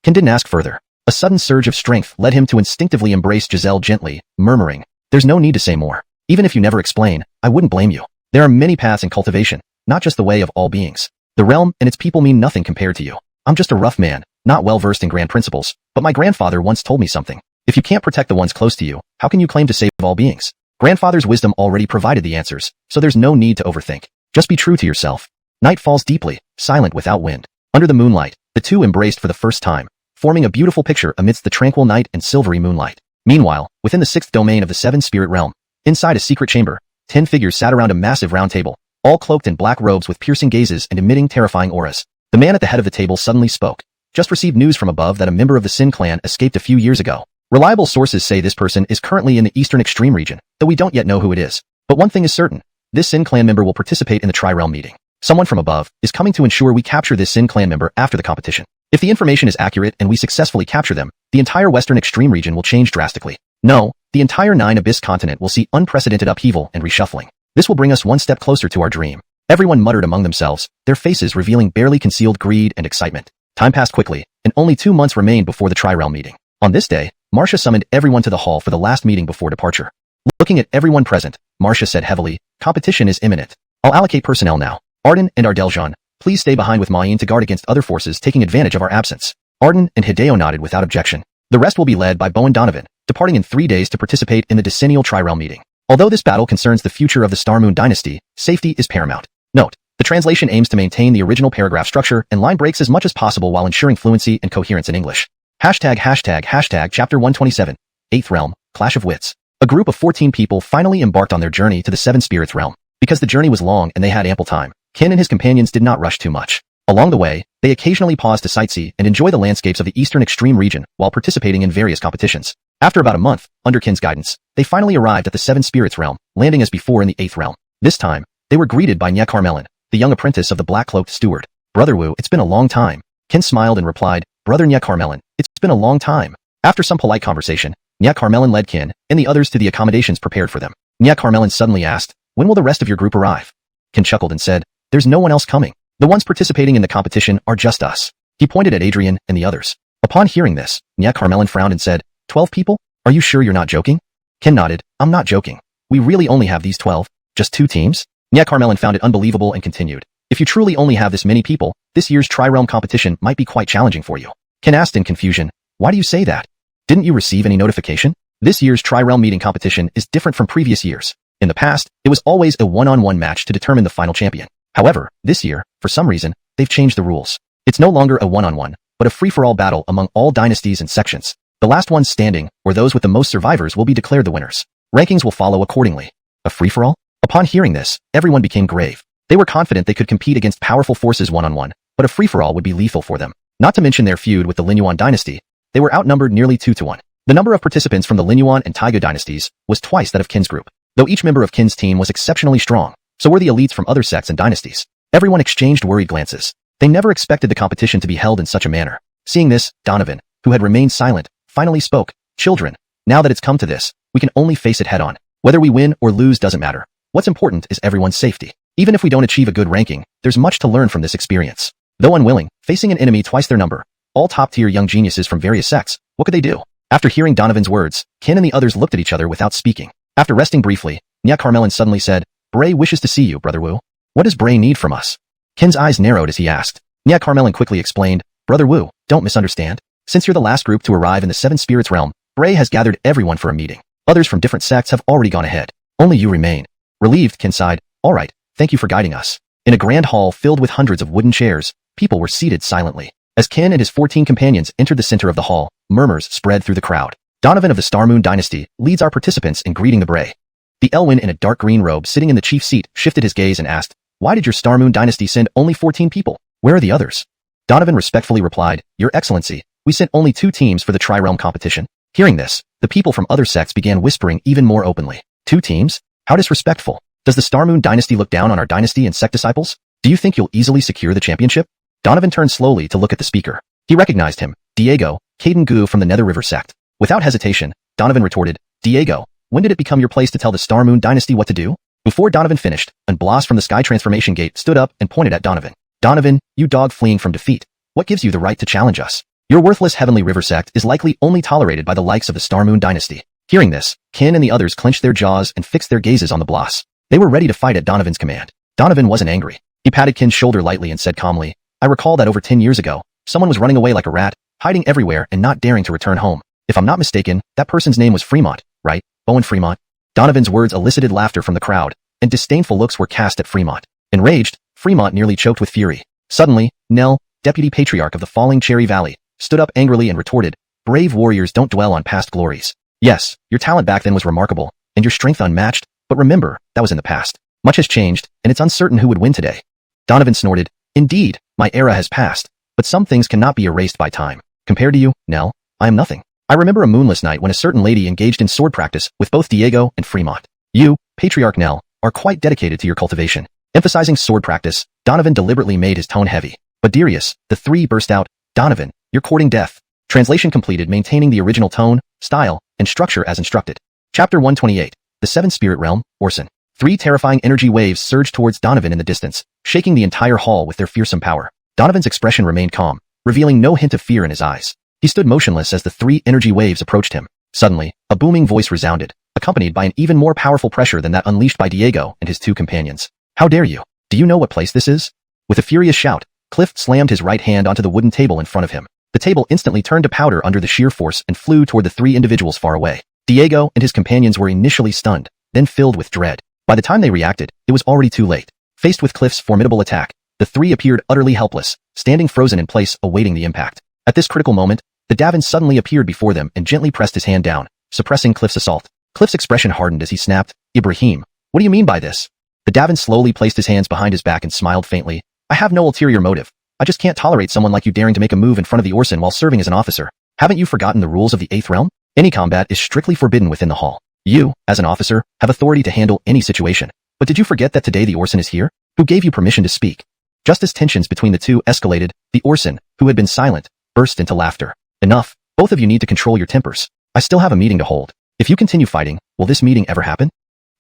Qin didn't ask further. A sudden surge of strength led him to instinctively embrace Giselle gently, murmuring, "There's no need to say more. Even if you never explain, I wouldn't blame you. There are many paths in cultivation, not just the way of all beings. The realm and its people mean nothing compared to you. I'm just a rough man, not well versed in grand principles, but my grandfather once told me something. If you can't protect the ones close to you, how can you claim to save all beings? Grandfather's wisdom already provided the answers, so there's no need to overthink. Just be true to yourself." Night falls deeply, silent without wind. Under the moonlight, the two embraced for the first time, forming a beautiful picture amidst the tranquil night and silvery moonlight. Meanwhile, within the sixth domain of the seven spirit realm, inside a secret chamber, 10 figures sat around a massive round table, all cloaked in black robes with piercing gazes and emitting terrifying auras. The man at the head of the table suddenly spoke. "Just received news from above that a member of the Sin clan escaped a few years ago. Reliable sources say this person is currently in the eastern extreme region, though we don't yet know who it is. But one thing is certain, this Sin clan member will participate in the Tri-Realm meeting. Someone from above is coming to ensure we capture this Sin clan member after the competition. If the information is accurate and we successfully capture them, the entire western extreme region will change drastically. No, the entire Nine Abyss continent will see unprecedented upheaval and reshuffling. This will bring us one step closer to our dream." Everyone muttered among themselves, their faces revealing barely concealed greed and excitement. Time passed quickly, and only 2 months remained before the Tri-Realm meeting. On this day, Marcia summoned everyone to the hall for the last meeting before departure. Looking at everyone present, Marcia said heavily, "Competition is imminent. I'll allocate personnel now. Arden and Ardeljan, please stay behind with Mayin to guard against other forces taking advantage of our absence." Arden and Hideo nodded without objection. The rest will be led by Bowen Donovan, departing in 3 days to participate in the decennial Tri-Realm meeting. Although this battle concerns the future of the Star Moon dynasty, safety is paramount. Note: the translation aims to maintain the original paragraph structure and line breaks as much as possible while ensuring fluency and coherence in English. ##### Chapter 127. 8th Realm, Clash of Wits. A group of 14 people finally embarked on their journey to the Seven Spirits realm. Because the journey was long and they had ample time, Qin and his companions did not rush too much. Along the way, they occasionally paused to sightsee and enjoy the landscapes of the eastern extreme region while participating in various competitions. After about a month, under Qin's guidance, they finally arrived at the Seven Spirits realm, landing as before in the 8th realm. This time, they were greeted by Nya Carmelin, the young apprentice of the black-cloaked steward. "Brother Wu, it's been a long time." Qin smiled and replied, "Brother Nya Carmelin, it's been a long time." After some polite conversation, Nya Carmelin led Qin and the others to the accommodations prepared for them. Nya Carmelin suddenly asked, "When will the rest of your group arrive?" Qin chuckled and said, "There's no one else coming. The ones participating in the competition are just us." He pointed at Adrian and the others. Upon hearing this, Nya Carmelin frowned and said, 12 people? Are you sure you're not joking?" Qin nodded, "I'm not joking. We really only have these 12. Just 2 teams?" Nya Carmelin found it unbelievable and continued, "If you truly only have this many people, this year's Tri-Realm competition might be quite challenging for you." Qin asked in confusion, "Why do you say that? Didn't you receive any notification?" This year's Tri-Realm meeting competition is different from previous years. In the past, it was always a one-on-one match to determine the final champion. However, this year, for some reason, they've changed the rules. It's no longer a one-on-one, but a free-for-all battle among all dynasties and sections. The last ones standing, or those with the most survivors, will be declared the winners. Rankings will follow accordingly. A free-for-all? Upon hearing this, everyone became grave. They were confident they could compete against powerful forces one-on-one, but a free-for-all would be lethal for them. Not to mention their feud with the Lin Yuan dynasty, they were outnumbered nearly 2-1. The number of participants from the Lin Yuan and Taiga dynasties was twice that of Qin's group. Though each member of Qin's team was exceptionally strong, so were the elites from other sects and dynasties. Everyone exchanged worried glances. They never expected the competition to be held in such a manner. Seeing this, Donovan, who had remained silent, finally spoke. "Children, Now that it's come to this, we can only face it head-on. Whether we win or lose doesn't matter. What's important is everyone's safety. Even if we don't achieve a good ranking, there's much to learn from this experience. Though unwilling, facing an enemy twice their number, all top-tier young geniuses from various sects, what could they do? After hearing Donovan's words, Ken and the others looked at each other without speaking. After resting briefly, Nya Carmelin suddenly said, Bray wishes to see you, Brother Wu. What does Bray need from us? Ken's eyes narrowed as he asked. Nya Carmelin quickly explained, Brother Wu, don't misunderstand. Since you're the last group to arrive in the Seven Spirits realm, Bray has gathered everyone for a meeting. Others from different sects have already gone ahead. Only you remain. Relieved, Ken sighed, all right, thank you for guiding us. In a grand hall filled with hundreds of wooden chairs, people were seated silently. As Ken and his 14 companions entered the center of the hall, murmurs spread through the crowd. Donovan of the Star Moon Dynasty leads our participants in greeting the Bray. The Elwyn in a dark green robe sitting in the chief seat shifted his gaze and asked, why did your Star Moon Dynasty send only 14 people? Where are the others? Donovan respectfully replied, Your Excellency, we sent only 2 teams for the Tri-Realm competition. Hearing this, the people from other sects began whispering even more openly. 2 teams? How disrespectful. Does the Star Moon Dynasty look down on our dynasty and sect disciples? Do you think you'll easily secure the championship? Donovan turned slowly to look at the speaker. He recognized him, Diego, Caden Gu from the Nether River sect. Without hesitation, Donovan retorted, Diego, when did it become your place to tell the Star Moon Dynasty what to do? Before Donovan finished, an Bloss from the Sky Transformation Gate stood up and pointed at Donovan. Donovan, you dog fleeing from defeat. What gives you the right to challenge us? Your worthless Heavenly River sect is likely only tolerated by the likes of the Star Moon Dynasty. Hearing this, Ken and the others clenched their jaws and fixed their gazes on the Bloss. They were ready to fight at Donovan's command. Donovan wasn't angry. He patted Ken's shoulder lightly and said calmly, I recall that over 10 years ago, someone was running away like a rat, hiding everywhere and not daring to return home. If I'm not mistaken, that person's name was Fremont, right? Bowen Fremont. Donovan's words elicited laughter from the crowd, and disdainful looks were cast at Fremont. Enraged, Fremont nearly choked with fury. Suddenly, Nell, Deputy Patriarch of the Falling Cherry Valley, stood up angrily and retorted, Brave warriors don't dwell on past glories. Yes, your talent back then was remarkable, and your strength unmatched, but remember, that was in the past. Much has changed, and it's uncertain who would win today. Donovan snorted, Indeed, my era has passed, but some things cannot be erased by time. Compared to you, Nell, I am nothing. I remember a moonless night when a certain lady engaged in sword practice with both Diego and Fremont. You, Patriarch Nell, are quite dedicated to your cultivation. Emphasizing sword practice, Donovan deliberately made his tone heavy. But Darius, the 3 burst out, Donovan, you're courting death. Translation completed, maintaining the original tone, style, and structure as instructed. Chapter 128. The 7th Spirit Realm, Orson. 3 terrifying energy waves surged towards Donovan in the distance, shaking the entire hall with their fearsome power. Donovan's expression remained calm, revealing no hint of fear in his eyes. He stood motionless as the 3 energy waves approached him. Suddenly, a booming voice resounded, accompanied by an even more powerful pressure than that unleashed by Diego and his 2 companions. How dare you? Do you know what place this is? With a furious shout, Cliff slammed his right hand onto the wooden table in front of him. The table instantly turned to powder under the sheer force and flew toward the 3 individuals far away. Diego and his companions were initially stunned, then filled with dread. By the time they reacted, it was already too late. Faced with Cliff's formidable attack, the 3 appeared utterly helpless, standing frozen in place awaiting the impact. At this critical moment, the Davin suddenly appeared before them and gently pressed his hand down, suppressing Cliff's assault. Cliff's expression hardened as he snapped, Ibrahim, what do you mean by this? The Davin slowly placed his hands behind his back and smiled faintly. I have no ulterior motive. I just can't tolerate someone like you daring to make a move in front of the Orson while serving as an officer. Haven't you forgotten the rules of the 8th realm? Any combat is strictly forbidden within the hall. You, as an officer, have authority to handle any situation. But did you forget that today the Orson is here? Who gave you permission to speak? Just as tensions between the 2 escalated, the Orson, who had been silent, burst into laughter. Enough. Both of you need to control your tempers. I still have a meeting to hold. If you continue fighting, will this meeting ever happen?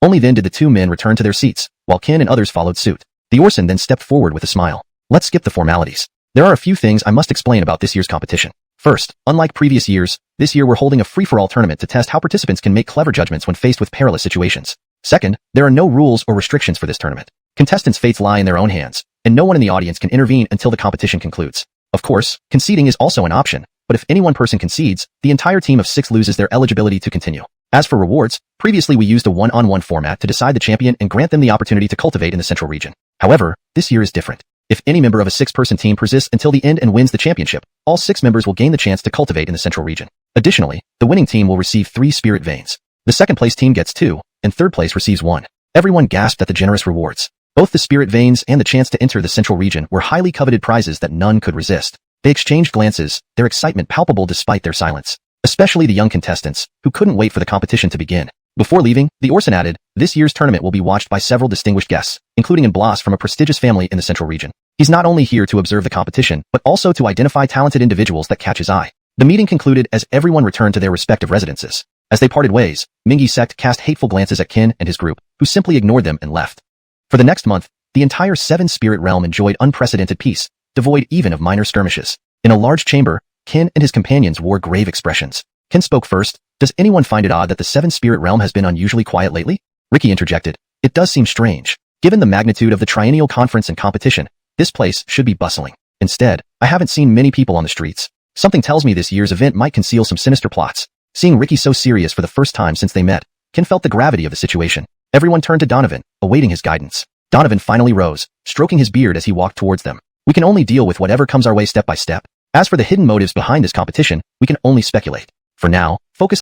Only then did the 2 men return to their seats, while Ken and others followed suit. The Orson then stepped forward with a smile. Let's skip the formalities. There are a few things I must explain about this year's competition. First, unlike previous years, this year we're holding a free-for-all tournament to test how participants can make clever judgments when faced with perilous situations. Second, there are no rules or restrictions for this tournament. Contestants' fates lie in their own hands, and no one in the audience can intervene until the competition concludes. Of course, conceding is also an option, but if any one person concedes, the entire team of 6 loses their eligibility to continue. As for rewards, previously we used a one-on-one format to decide the champion and grant them the opportunity to cultivate in the central region. However, this year is different. If any member of a 6-person team persists until the end and wins the championship, all 6 members will gain the chance to cultivate in the central region. Additionally, the winning team will receive 3 spirit veins. The second-place team gets 2, and third place receives 1. Everyone gasped at the generous rewards. Both the spirit veins and the chance to enter the central region were highly coveted prizes that none could resist. They exchanged glances, their excitement palpable despite their silence. Especially the young contestants, who couldn't wait for the competition to begin. Before leaving, the Orson added, this year's tournament will be watched by several distinguished guests, including an Bloss from a prestigious family in the central region. He's not only here to observe the competition, but also to identify talented individuals that catch his eye. The meeting concluded as everyone returned to their respective residences. As they parted ways, Mingi sect cast hateful glances at Qin and his group, who simply ignored them and left. For the next month, the entire seven-spirit realm enjoyed unprecedented peace, devoid even of minor skirmishes. In a large chamber, Qin and his companions wore grave expressions. Qin spoke first. Does anyone find it odd that the seven-spirit realm has been unusually quiet lately? Ricky interjected. It does seem strange. Given the magnitude of the triennial conference and competition, this place should be bustling. Instead, I haven't seen many people on the streets. Something tells me this year's event might conceal some sinister plots. Seeing Ricky so serious for the first time since they met, Qin felt the gravity of the situation. Everyone turned to Donovan, awaiting his guidance. Donovan finally rose, stroking his beard as he walked towards them. We can only deal with whatever comes our way step by step. As for the hidden motives behind this competition, we can only speculate. For now, focus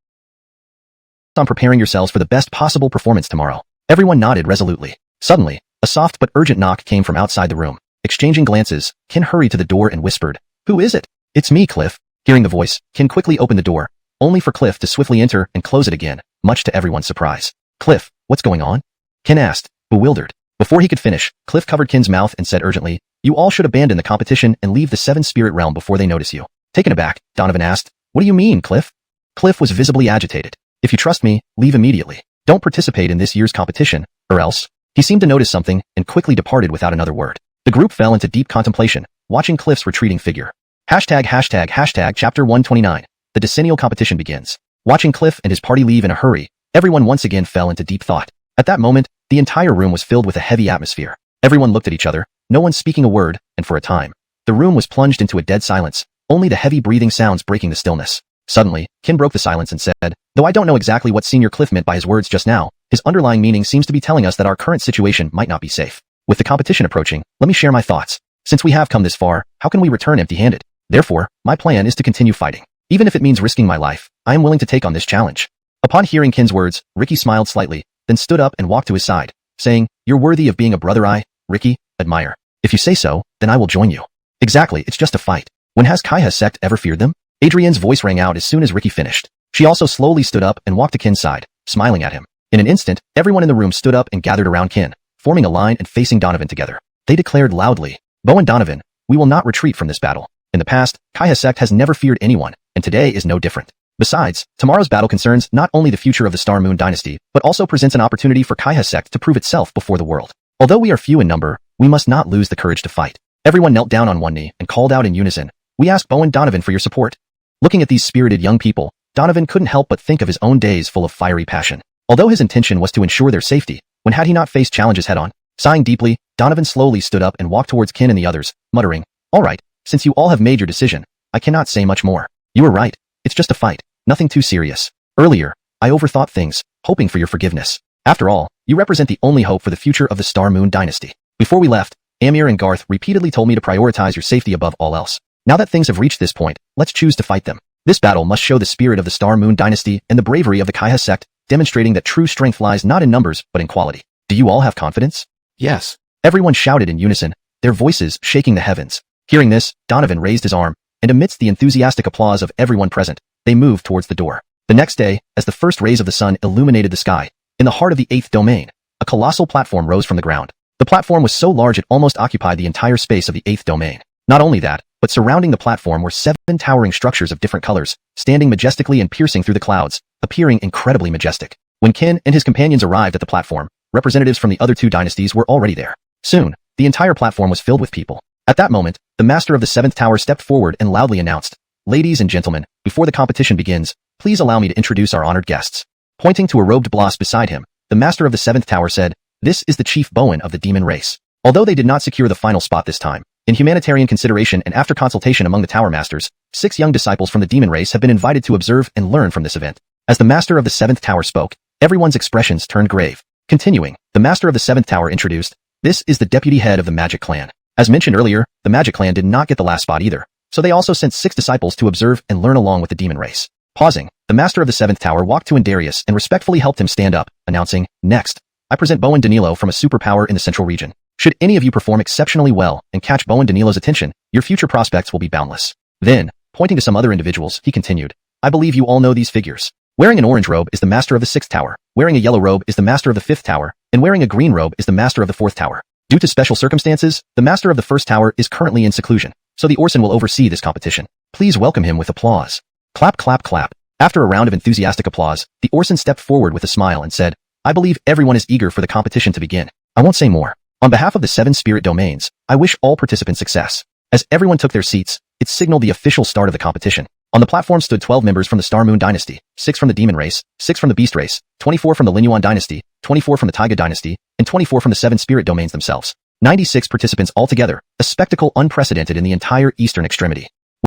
on preparing yourselves for the best possible performance tomorrow. Everyone nodded resolutely. Suddenly, a soft but urgent knock came from outside the room. Exchanging glances, Qin hurried to the door and whispered, "Who is it?" "It's me, Cliff." Hearing the voice, Qin quickly opened the door, only for Cliff to swiftly enter and close it again, much to everyone's surprise. "Cliff, what's going on?" Qin asked, bewildered. Before he could finish, Cliff covered Qin's mouth and said urgently, "You all should abandon the competition and leave the seven-spirit realm before they notice you." Taken aback, Donovan asked, "What do you mean, Cliff?" Cliff was visibly agitated. "If you trust me, leave immediately. Don't participate in this year's competition, or else." He seemed to notice something and quickly departed without another word. The group fell into deep contemplation, watching Cliff's retreating figure. Chapter 129. The decennial competition begins. Watching Cliff and his party leave in a hurry, everyone once again fell into deep thought. At that moment, the entire room was filled with a heavy atmosphere. Everyone looked at each other, no one speaking a word, and for a time, the room was plunged into a dead silence, only the heavy breathing sounds breaking the stillness. Suddenly, Qin broke the silence and said, "Though I don't know exactly what Senior Cliff meant by his words just now, his underlying meaning seems to be telling us that our current situation might not be safe. With the competition approaching, let me share my thoughts. Since we have come this far, how can we return empty-handed? Therefore, my plan is to continue fighting. Even if it means risking my life, I am willing to take on this challenge." Upon hearing Qin's words, Ricky smiled slightly, then stood up and walked to his side, saying, "You're worthy of being a brother I, Ricky, admire. If you say so, then I will join you." "Exactly, it's just a fight. When has Kaiha's sect ever feared them?" Adrienne's voice rang out as soon as Ricky finished. She also slowly stood up and walked to Qin's side, smiling at him. In an instant, everyone in the room stood up and gathered around Qin, forming a line and facing Donovan together. They declared loudly, "Bo and Donovan, we will not retreat from this battle. In the past, Kaiha's sect has never feared anyone, and today is no different. Besides, tomorrow's battle concerns not only the future of the Star Moon Dynasty, but also presents an opportunity for Kaiha's sect to prove itself before the world. Although we are few in number, we must not lose the courage to fight." Everyone knelt down on one knee and called out in unison, "We ask Bo and Donovan for your support." Looking at these spirited young people, Donovan couldn't help but think of his own days full of fiery passion. Although his intention was to ensure their safety, when had he not faced challenges head-on? Sighing deeply, Donovan slowly stood up and walked towards Qin and the others, muttering, "All right, since you all have made your decision, I cannot say much more. You were right, it's just a fight, nothing too serious. Earlier, I overthought things, hoping for your forgiveness. After all, you represent the only hope for the future of the Star Moon Dynasty. Before we left, Amir and Garth repeatedly told me to prioritize your safety above all else. Now that things have reached this point, let's choose to fight them. This battle must show the spirit of the Star Moon Dynasty and the bravery of the Kaiha sect, demonstrating that true strength lies not in numbers but in quality. Do you all have confidence?" Yes. Everyone shouted in unison, their voices shaking the heavens. Hearing this, Donovan raised his arm, and amidst the enthusiastic applause of everyone present, they moved towards the door. The next day, as the first rays of the sun illuminated the sky, in the heart of the 8th domain, a colossal platform rose from the ground. The platform was so large it almost occupied the entire space of the 8th domain. Not only that, but surrounding the platform were 7 towering structures of different colors, standing majestically and piercing through the clouds, appearing incredibly majestic. When Qin and his companions arrived at the platform, representatives from the other two dynasties were already there. Soon, the entire platform was filled with people. At that moment, the master of the 7th tower stepped forward and loudly announced, "Ladies and gentlemen, before the competition begins, please allow me to introduce our honored guests." Pointing to a robed boss beside him, the master of the 7th tower said, "This is the chief Bowen of the demon race." Although they did not secure the final spot this time, in humanitarian consideration and after consultation among the tower masters, 6 young disciples from the demon race have been invited to observe and learn from this event. As the master of the 7th tower spoke, everyone's expressions turned grave. Continuing, the master of the 7th tower introduced, "This is the deputy head of the Magic Clan." As mentioned earlier, the Magic Clan did not get the last spot either, so they also sent 6 disciples to observe and learn along with the demon race. Pausing, the master of the 7th tower walked to Indarius and respectfully helped him stand up, announcing, "Next, I present Bowen Danilo from a superpower in the central region. Should any of you perform exceptionally well and catch Bowen Danilo's attention, your future prospects will be boundless." Then, pointing to some other individuals, he continued, "I believe you all know these figures. Wearing an orange robe is the master of the 6th tower, wearing a yellow robe is the master of the 5th tower, and wearing a green robe is the master of the 4th tower. Due to special circumstances, the master of the 1st tower is currently in seclusion, so the Orson will oversee this competition. Please welcome him with applause." Clap clap clap. After a round of enthusiastic applause, the Orson stepped forward with a smile and said, I believe everyone is eager for the competition to begin. I won't say more. On behalf of the 7 spirit domains, I wish all participants success. As everyone took their seats, it signaled the official start of the competition. On the platform stood 12 members from the Star Moon Dynasty, 6 from the Demon Race, 6 from the Beast Race, 24 from the Lin Yuan Dynasty, 24 from the Taiga Dynasty, and 24 from the 7 spirit domains themselves. 96 participants altogether, a spectacle unprecedented in the entire eastern extremity.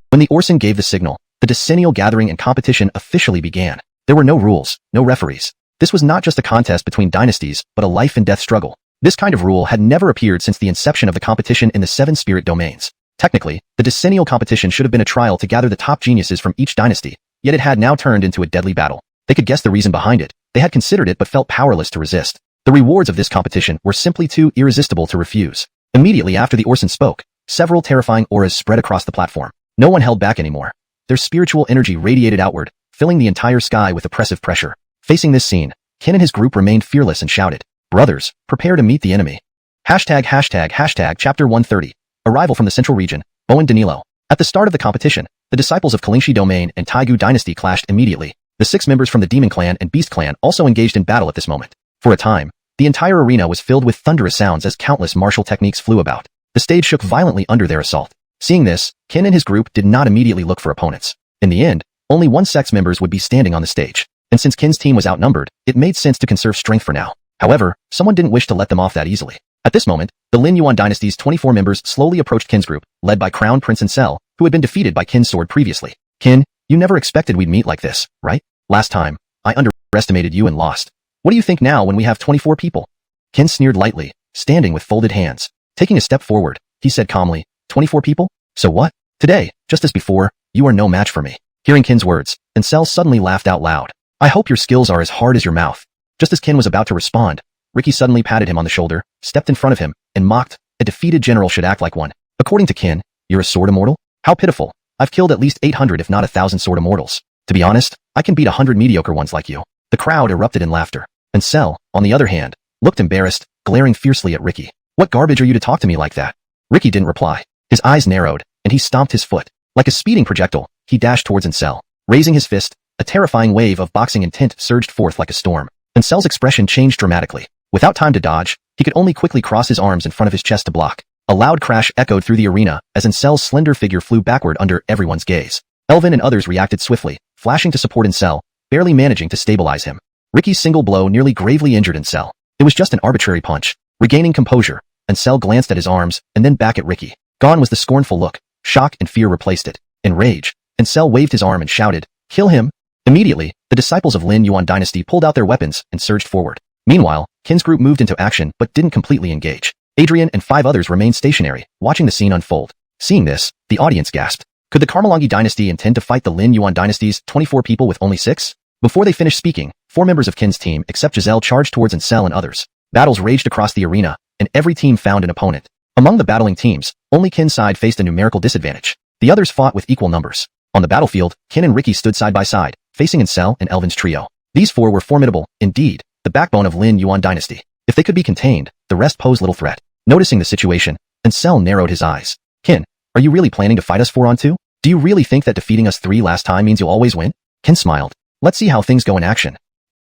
When the Orson gave the signal, the decennial gathering and competition officially began. There were no rules, no referees. This was not just a contest between dynasties, but a life and death struggle. This kind of rule had never appeared since the inception of the competition in the 7 spirit domains. Technically, the decennial competition should have been a trial to gather the top geniuses from each dynasty, yet it had now turned into a deadly battle. They could guess the reason behind it. They had considered it but felt powerless to resist. The rewards of this competition were simply too irresistible to refuse. Immediately after the Orson spoke, several terrifying auras spread across the platform. No one held back anymore. Their spiritual energy radiated outward, filling the entire sky with oppressive pressure. Facing this scene, Kin and his group remained fearless and shouted, Brothers, prepare to meet the enemy. Hashtag Chapter 130. Arrival from the Central Region, Bowen Danilo. At the start of the competition, the disciples of Kalingshi Domain and Taigu Dynasty clashed immediately. The 6 members from the Demon Clan and Beast Clan also engaged in battle at this moment. For a time, the entire arena was filled with thunderous sounds as countless martial techniques flew about. The stage shook violently under their assault. Seeing this, Kin and his group did not immediately look for opponents. In the end, only 1 sex members would be standing on the stage. And since Kin's team was outnumbered, it made sense to conserve strength for now. However, someone didn't wish to let them off that easily. At this moment, the Lin Yuan Dynasty's 24 members slowly approached Kin's group, led by Crown Prince Ansel, who had been defeated by Kin's sword previously. Kin, you never expected we'd meet like this, right? Last time, I underestimated you and lost. What do you think now when we have 24 people? Kin sneered lightly, standing with folded hands. Taking a step forward, he said calmly, 24 people? So what? Today, just as before, you are no match for me. Hearing Kin's words, Ansel suddenly laughed out loud. I hope your skills are as hard as your mouth. Just as Kin was about to respond, Ricky suddenly patted him on the shoulder, stepped in front of him, and mocked, a defeated general should act like one. According to Kin, you're a sword immortal? How pitiful. I've killed at least 800 if not 1,000 sword immortals. To be honest, I can beat 100 mediocre ones like you. The crowd erupted in laughter. Ansel, on the other hand, looked embarrassed, glaring fiercely at Ricky. What garbage are you to talk to me like that? Ricky didn't reply. His eyes narrowed, and he stomped his foot. Like a speeding projectile, he dashed towards Ansel. Raising his fist, a terrifying wave of boxing intent surged forth like a storm. Ansel's expression changed dramatically. Without time to dodge, he could only quickly cross his arms in front of his chest to block. A loud crash echoed through the arena as Ansel's slender figure flew backward under everyone's gaze. Elvin and others reacted swiftly, flashing to support Ansel, barely managing to stabilize him. Ricky's single blow nearly gravely injured Ansel. It was just an arbitrary punch. Regaining composure, Ansel glanced at his arms and then back at Ricky. Gone was the scornful look. Shock and fear replaced it. In rage, Ansel waved his arm and shouted, Kill him! Immediately, the disciples of Lin Yuan Dynasty pulled out their weapons and surged forward. Meanwhile, Kin's group moved into action but didn't completely engage. Adrian and 5 others remained stationary, watching the scene unfold. Seeing this, the audience gasped. Could the Karmalangi Dynasty intend to fight the Lin Yuan Dynasty's 24 people with only 6? Before they finished speaking, 4 members of Kin's team except Giselle charged towards Ansel and others. Battles raged across the arena, and every team found an opponent. Among the battling teams, only Kin's side faced a numerical disadvantage. The others fought with equal numbers. On the battlefield, Kin and Ricky stood side by side, facing Ansel and Elvin's trio. These 4 were formidable, indeed, the backbone of Lin Yuan Dynasty. If they could be contained, the rest posed little threat. Noticing the situation, Ansel narrowed his eyes. Kin, are you really planning to fight us 4-on-2? Do you really think that defeating us 3 last time means you'll always win? Kin smiled. Let's see how things go in action.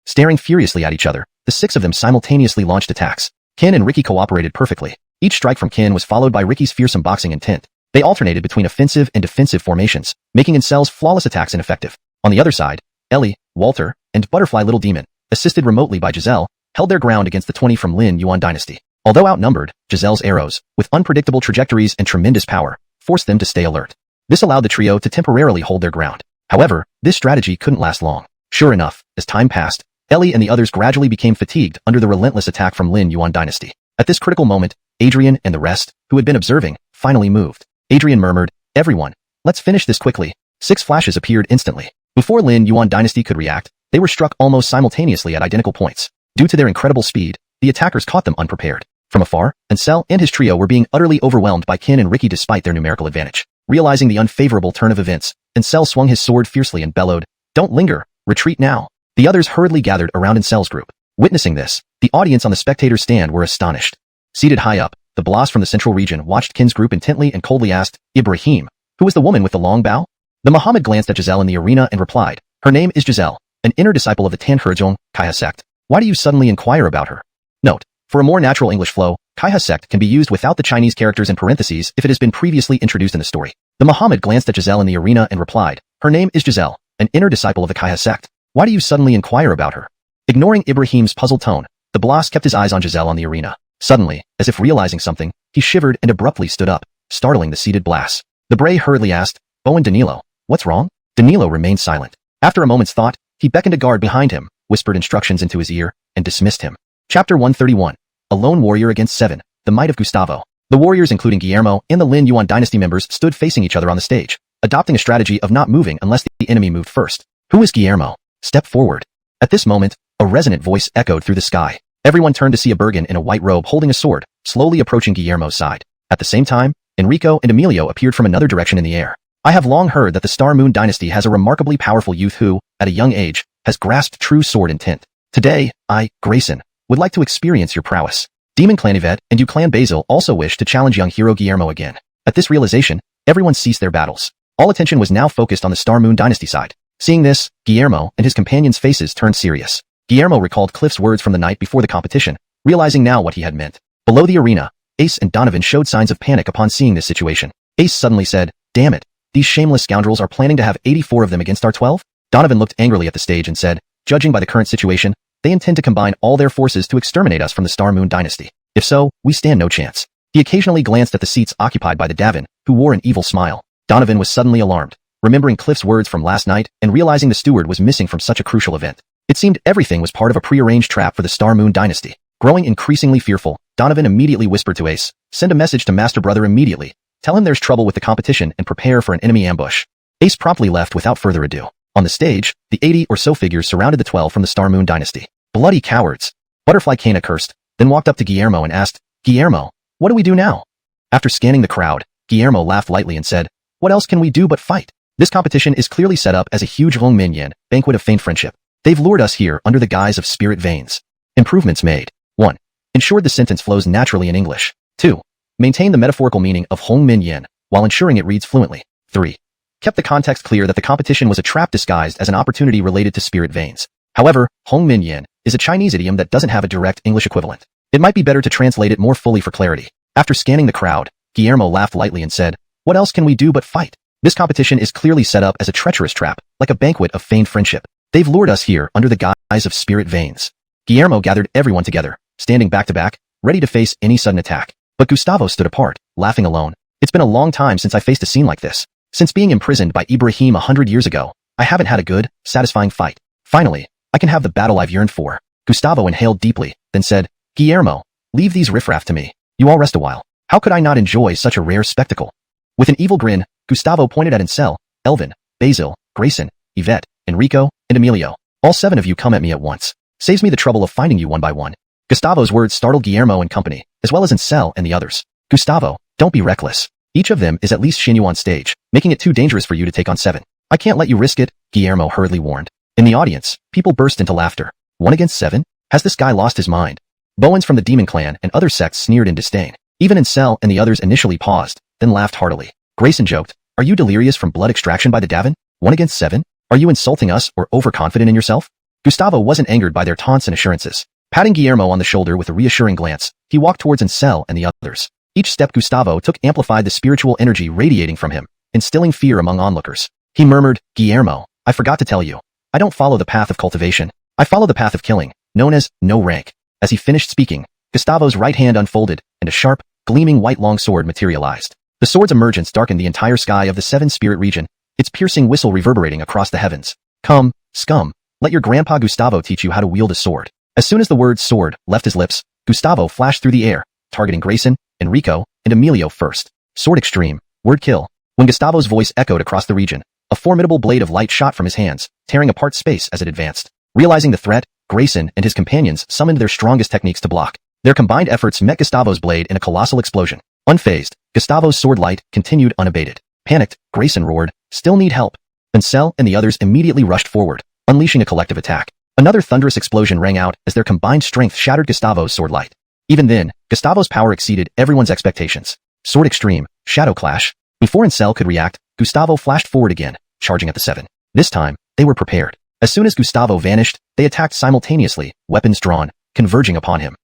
Staring furiously at each other, the 6 of them simultaneously launched attacks. Kin and Ricky cooperated perfectly. Each strike from Kin was followed by Ricky's fearsome boxing intent. They alternated between offensive and defensive formations, making Ansel's flawless attacks ineffective. On the other side, Ellie, Walter, and Butterfly Little Demon, assisted remotely by Giselle, held their ground against the 20 from Lin Yuan Dynasty. Although outnumbered, Giselle's arrows, with unpredictable trajectories and tremendous power, forced them to stay alert. This allowed the trio to temporarily hold their ground. However, this strategy couldn't last long. Sure enough, as time passed, Ellie and the others gradually became fatigued under the relentless attack from Lin Yuan Dynasty. At this critical moment, Adrian and the rest, who had been observing, finally moved. Adrian murmured, Everyone, let's finish this quickly. 6 flashes appeared instantly. Before Lin Yuan Dynasty could react, they were struck almost simultaneously at identical points. Due to their incredible speed, the attackers caught them unprepared. From afar, Ansel and his trio were being utterly overwhelmed by Kin and Ricky despite their numerical advantage. Realizing the unfavorable turn of events, Ansel swung his sword fiercely and bellowed, Don't linger, retreat now. The others hurriedly gathered around Ansel's group. Witnessing this, the audience on the spectator's stand were astonished. Seated high up, the boss from the central region watched Kin's group intently and coldly asked, Ibrahim, who was the woman with the long bow? The Muhammad glanced at Giselle in the arena and replied, Her name is Giselle, an inner disciple of the Cangsheng Sword sect. Why do you suddenly inquire about her? Note: for a more natural English flow, Sword sect can be used without the Chinese characters in parentheses if it has been previously introduced in the story. The Muhammad glanced at Giselle in the arena and replied, "Her name is Giselle, an inner disciple of the Sword sect. Why do you suddenly inquire about her?" Ignoring Ibrahim's puzzled tone, the boss kept his eyes on Giselle on the arena. Suddenly, as if realizing something, he shivered and abruptly stood up, startling the seated Blas. The Bray hurriedly asked, "Bowen Danilo, what's wrong?" Danilo remained silent. After a moment's thought, he beckoned a guard behind him, whispered instructions into his ear, and dismissed him. Chapter 131. A Lone Warrior Against 7. The Might of Gustavo. The warriors including Guillermo and the Lin Yuan dynasty members stood facing each other on the stage, adopting a strategy of not moving unless the enemy moved first. "Who is Guillermo? Step forward." At this moment, a resonant voice echoed through the sky. Everyone turned to see a Bergen in a white robe holding a sword, slowly approaching Guillermo's side. At the same time, Enrico and Emilio appeared from another direction in the air. "I have long heard that the Star Moon dynasty has a remarkably powerful youth who, at a young age, has grasped true sword intent. Today, I, Grayson, would like to experience your prowess." Demon Clan Yvette and Yu Clan Basil also wished to challenge young hero Guillermo again. At this realization, everyone ceased their battles. All attention was now focused on the Star Moon dynasty side. Seeing this, Guillermo and his companions' faces turned serious. Guillermo recalled Cliff's words from the night before the competition, realizing now what he had meant. Below the arena, Ace and Donovan showed signs of panic upon seeing this situation. Ace suddenly said, "Damn it, these shameless scoundrels are planning to have 84 of them against our 12? Donovan looked angrily at the stage and said, "Judging by the current situation, they intend to combine all their forces to exterminate us from the Star Moon dynasty. If so, we stand no chance." He occasionally glanced at the seats occupied by the Davin, who wore an evil smile. Donovan was suddenly alarmed, remembering Cliff's words from last night and realizing the steward was missing from such a crucial event. It seemed everything was part of a prearranged trap for the Star Moon dynasty. Growing increasingly fearful, Donovan immediately whispered to Ace, "Send a message to Master Brother immediately. Tell him there's trouble with the competition and prepare for an enemy ambush." Ace promptly left without further ado. On the stage, the 80 or so figures surrounded the 12 from the Star Moon dynasty. "Bloody cowards." Butterfly Kana cursed, then walked up to Guillermo and asked, "Guillermo, what do we do now?" After scanning the crowd, Guillermo laughed lightly and said, "What else can we do but fight? This competition is clearly set up as a huge Hong Minyan banquet of feigned friendship. They've lured us here under the guise of spirit veins." Improvements made. 1. Ensured the sentence flows naturally in English. 2. Maintain the metaphorical meaning of Hong Minyan while ensuring it reads fluently. 3. Kept the context clear that the competition was a trap disguised as an opportunity related to spirit veins. However, Hong Minyan is a Chinese idiom that doesn't have a direct English equivalent. It might be better to translate it more fully for clarity. After scanning the crowd, Guillermo laughed lightly and said, "What else can we do but fight? This competition is clearly set up as a treacherous trap, like a banquet of feigned friendship. They've lured us here under the guise of spirit veins." Guillermo gathered everyone together, standing back to back, ready to face any sudden attack. But Gustavo stood apart, laughing alone. "It's been a long time since I faced a scene like this. Since being imprisoned by Ibrahim 100 years ago, I haven't had a good, satisfying fight. Finally, I can have the battle I've yearned for." Gustavo inhaled deeply, then said, "Guillermo, leave these riffraff to me. You all rest a while. How could I not enjoy such a rare spectacle?" With an evil grin, Gustavo pointed at Ansel, Elvin, Basil, Grayson, Yvette, Enrico, and Emilio. "All 7 of you come at me at once. Saves me the trouble of finding you one by one." Gustavo's words startled Guillermo and company, as well as Ansel and the others. "Gustavo, don't be reckless. Each of them is at least Shinyu on stage, making it too dangerous for you to take on 7. I can't let you risk it," Guillermo hurriedly warned. In the audience, people burst into laughter. 1 against 7? Has this guy lost his mind? Bowens from the Demon Clan and other sects sneered in disdain. Even Ansel and the others initially paused, then laughed heartily. Grayson joked, "Are you delirious from blood extraction by the Davin? 1 against 7? Are you insulting us or overconfident in yourself?" Gustavo wasn't angered by their taunts and assurances. Patting Guillermo on the shoulder with a reassuring glance, he walked towards Ansel and the others. Each step Gustavo took amplified the spiritual energy radiating from him, instilling fear among onlookers. He murmured, "Guillermo, I forgot to tell you. I don't follow the path of cultivation. I follow the path of killing, known as no rank." As he finished speaking, Gustavo's right hand unfolded, and a sharp, gleaming white longsword materialized. The sword's emergence darkened the entire sky of the 7-spirit region, its piercing whistle reverberating across the heavens. "Come, scum, let your grandpa Gustavo teach you how to wield a sword." As soon as the word sword left his lips, Gustavo flashed through the air, targeting Grayson, Enrico, and Emilio first. Sword extreme, word kill. When Gustavo's voice echoed across the region, a formidable blade of light shot from his hands, tearing apart space as it advanced. Realizing the threat, Grayson and his companions summoned their strongest techniques to block. Their combined efforts met Gustavo's blade in a colossal explosion. Unfazed, Gustavo's sword light continued unabated. Panicked, Grayson roared, "Still need help." Ansel and the others immediately rushed forward, unleashing a collective attack. Another thunderous explosion rang out as their combined strength shattered Gustavo's sword light. Even then, Gustavo's power exceeded everyone's expectations. Sword extreme, shadow clash. Before Ansel could react, Gustavo flashed forward again, charging at the 7. This time, They were prepared. As soon as Gustavo vanished, they attacked simultaneously, weapons drawn, converging upon him.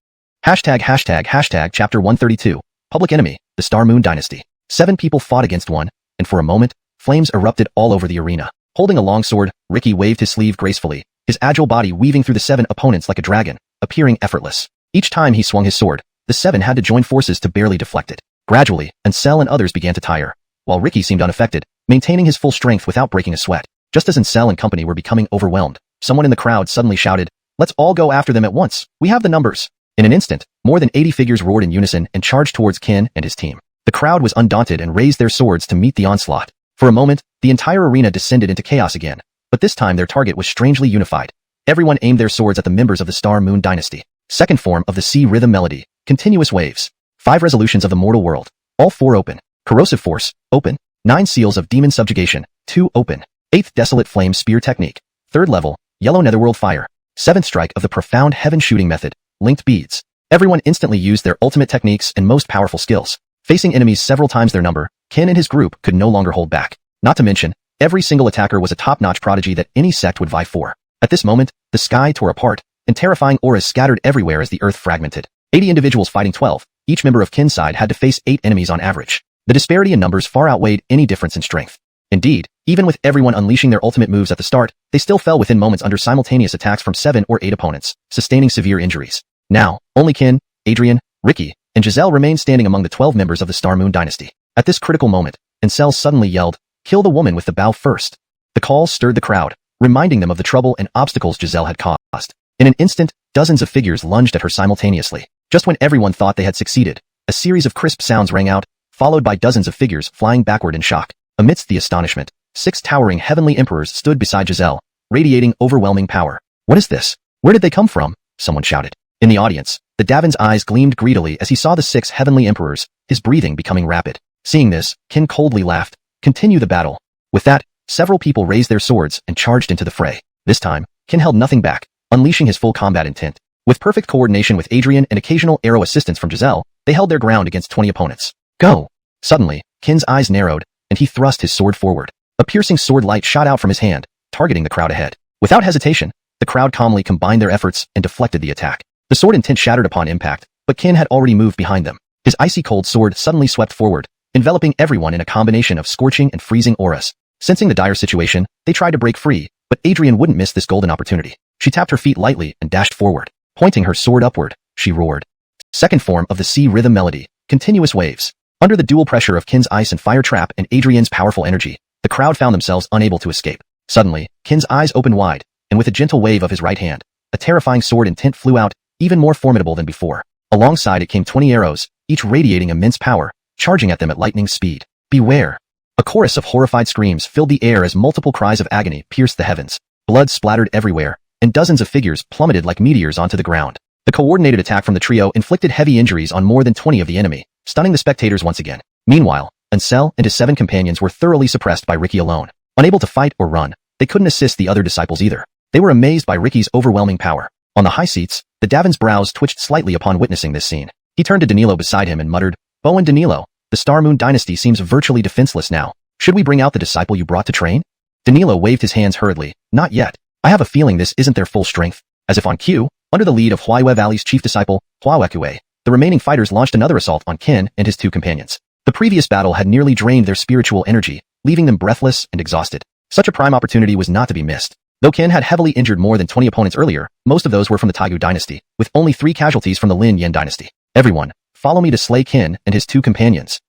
Chapter 132. Public Enemy, the Star Moon Dynasty. 7 people fought against 1, and for a moment, flames erupted all over the arena. Holding a long sword, Ricky waved his sleeve gracefully, his agile body weaving through the 7 opponents like a dragon, appearing effortless. Each time he swung his sword, the 7 had to join forces to barely deflect it. Gradually, Ansel and others began to tire, while Ricky seemed unaffected, maintaining his full strength without breaking a sweat. Just as Ansel and company were becoming overwhelmed, someone in the crowd suddenly shouted, "Let's all go after them at once, we have the numbers." In an instant, more than 80 figures roared in unison and charged towards Ken and his team. The crowd was undaunted and raised their swords to meet the onslaught. For a moment, the entire arena descended into chaos again, but this time their target was strangely unified. Everyone aimed their swords at the members of the Star Moon Dynasty. Second form of the sea rhythm melody, continuous waves. 5 resolutions of the mortal world, all 4 open. Corrosive force, open. 9 seals of demon subjugation, 2 open. 8th desolate flame spear technique, 3rd level, yellow netherworld fire. 7th strike of the profound heaven shooting method, linked beads. Everyone instantly used their ultimate techniques and most powerful skills. Facing enemies several times their number, Ken and his group could no longer hold back. Not to mention, every single attacker was a top-notch prodigy that any sect would vie for. At this moment, the sky tore apart, and terrifying auras scattered everywhere as the earth fragmented. 80 individuals fighting 12, each member of Ken's side had to face 8 enemies on average. The disparity in numbers far outweighed any difference in strength. Indeed, even with everyone unleashing their ultimate moves at the start, they still fell within moments under simultaneous attacks from 7 or 8 opponents, sustaining severe injuries. Now, only Ken, Adrian, Ricky, and Giselle remained standing among the 12 members of the Star Moon Dynasty. At this critical moment, Ansel suddenly yelled, "Kill the woman with the bow first." The call stirred the crowd, reminding them of the trouble and obstacles Giselle had caused. In an instant, dozens of figures lunged at her simultaneously. Just when everyone thought they had succeeded, a series of crisp sounds rang out, followed by dozens of figures flying backward in shock. Amidst the astonishment, 6 towering heavenly emperors stood beside Giselle, radiating overwhelming power. "What is this? Where did they come from?" someone shouted. In the audience, the Davin's eyes gleamed greedily as he saw the 6 heavenly emperors, his breathing becoming rapid. Seeing this, Ken coldly laughed. "Continue the battle." With that, several people raised their swords and charged into the fray. This time, Ken held nothing back, unleashing his full combat intent. With perfect coordination with Adrian and occasional arrow assistance from Giselle, they held their ground against 20 opponents. "Go!" Suddenly, Ken's eyes narrowed, and he thrust his sword forward. A piercing sword light shot out from his hand, targeting the crowd ahead. Without hesitation, the crowd calmly combined their efforts and deflected the attack. The sword intent shattered upon impact, but Ken had already moved behind them. His icy cold sword suddenly swept forward, enveloping everyone in a combination of scorching and freezing auras. Sensing the dire situation, they tried to break free, but Adrian wouldn't miss this golden opportunity. She tapped her feet lightly and dashed forward. Pointing her sword upward, she roared. Second form of the sea rhythm melody, continuous waves. Under the dual pressure of Ken's ice and fire trap and Adrian's powerful energy, the crowd found themselves unable to escape. Suddenly, Ken's eyes opened wide, and with a gentle wave of his right hand, a terrifying sword intent flew out, even more formidable than before. Alongside it came 20 arrows, each radiating immense power, charging at them at lightning speed. "Beware!" A chorus of horrified screams filled the air as multiple cries of agony pierced the heavens. Blood splattered everywhere, and dozens of figures plummeted like meteors onto the ground. The coordinated attack from the trio inflicted heavy injuries on more than 20 of the enemy, stunning the spectators once again. Meanwhile, Ansel and his 7 companions were thoroughly suppressed by Ricky alone. Unable to fight or run, they couldn't assist the other disciples either. They were amazed by Ricky's overwhelming power. On the high seats, the Davin's brows twitched slightly upon witnessing this scene. He turned to Danilo beside him and muttered, "Bo and Danilo, the Star Moon Dynasty seems virtually defenseless now. Should we bring out the disciple you brought to train?" Danilo waved his hands hurriedly. "Not yet. I have a feeling this isn't their full strength." As if on cue, under the lead of Huayue Valley's chief disciple, Huayue, the remaining fighters launched another assault on Ken and his 2 companions. The previous battle had nearly drained their spiritual energy, leaving them breathless and exhausted. Such a prime opportunity was not to be missed. Though Ken had heavily injured more than 20 opponents earlier, most of those were from the Taigu dynasty, with only 3 casualties from the Lin Yan dynasty. "Everyone, follow me to slay Ken and his 2 companions."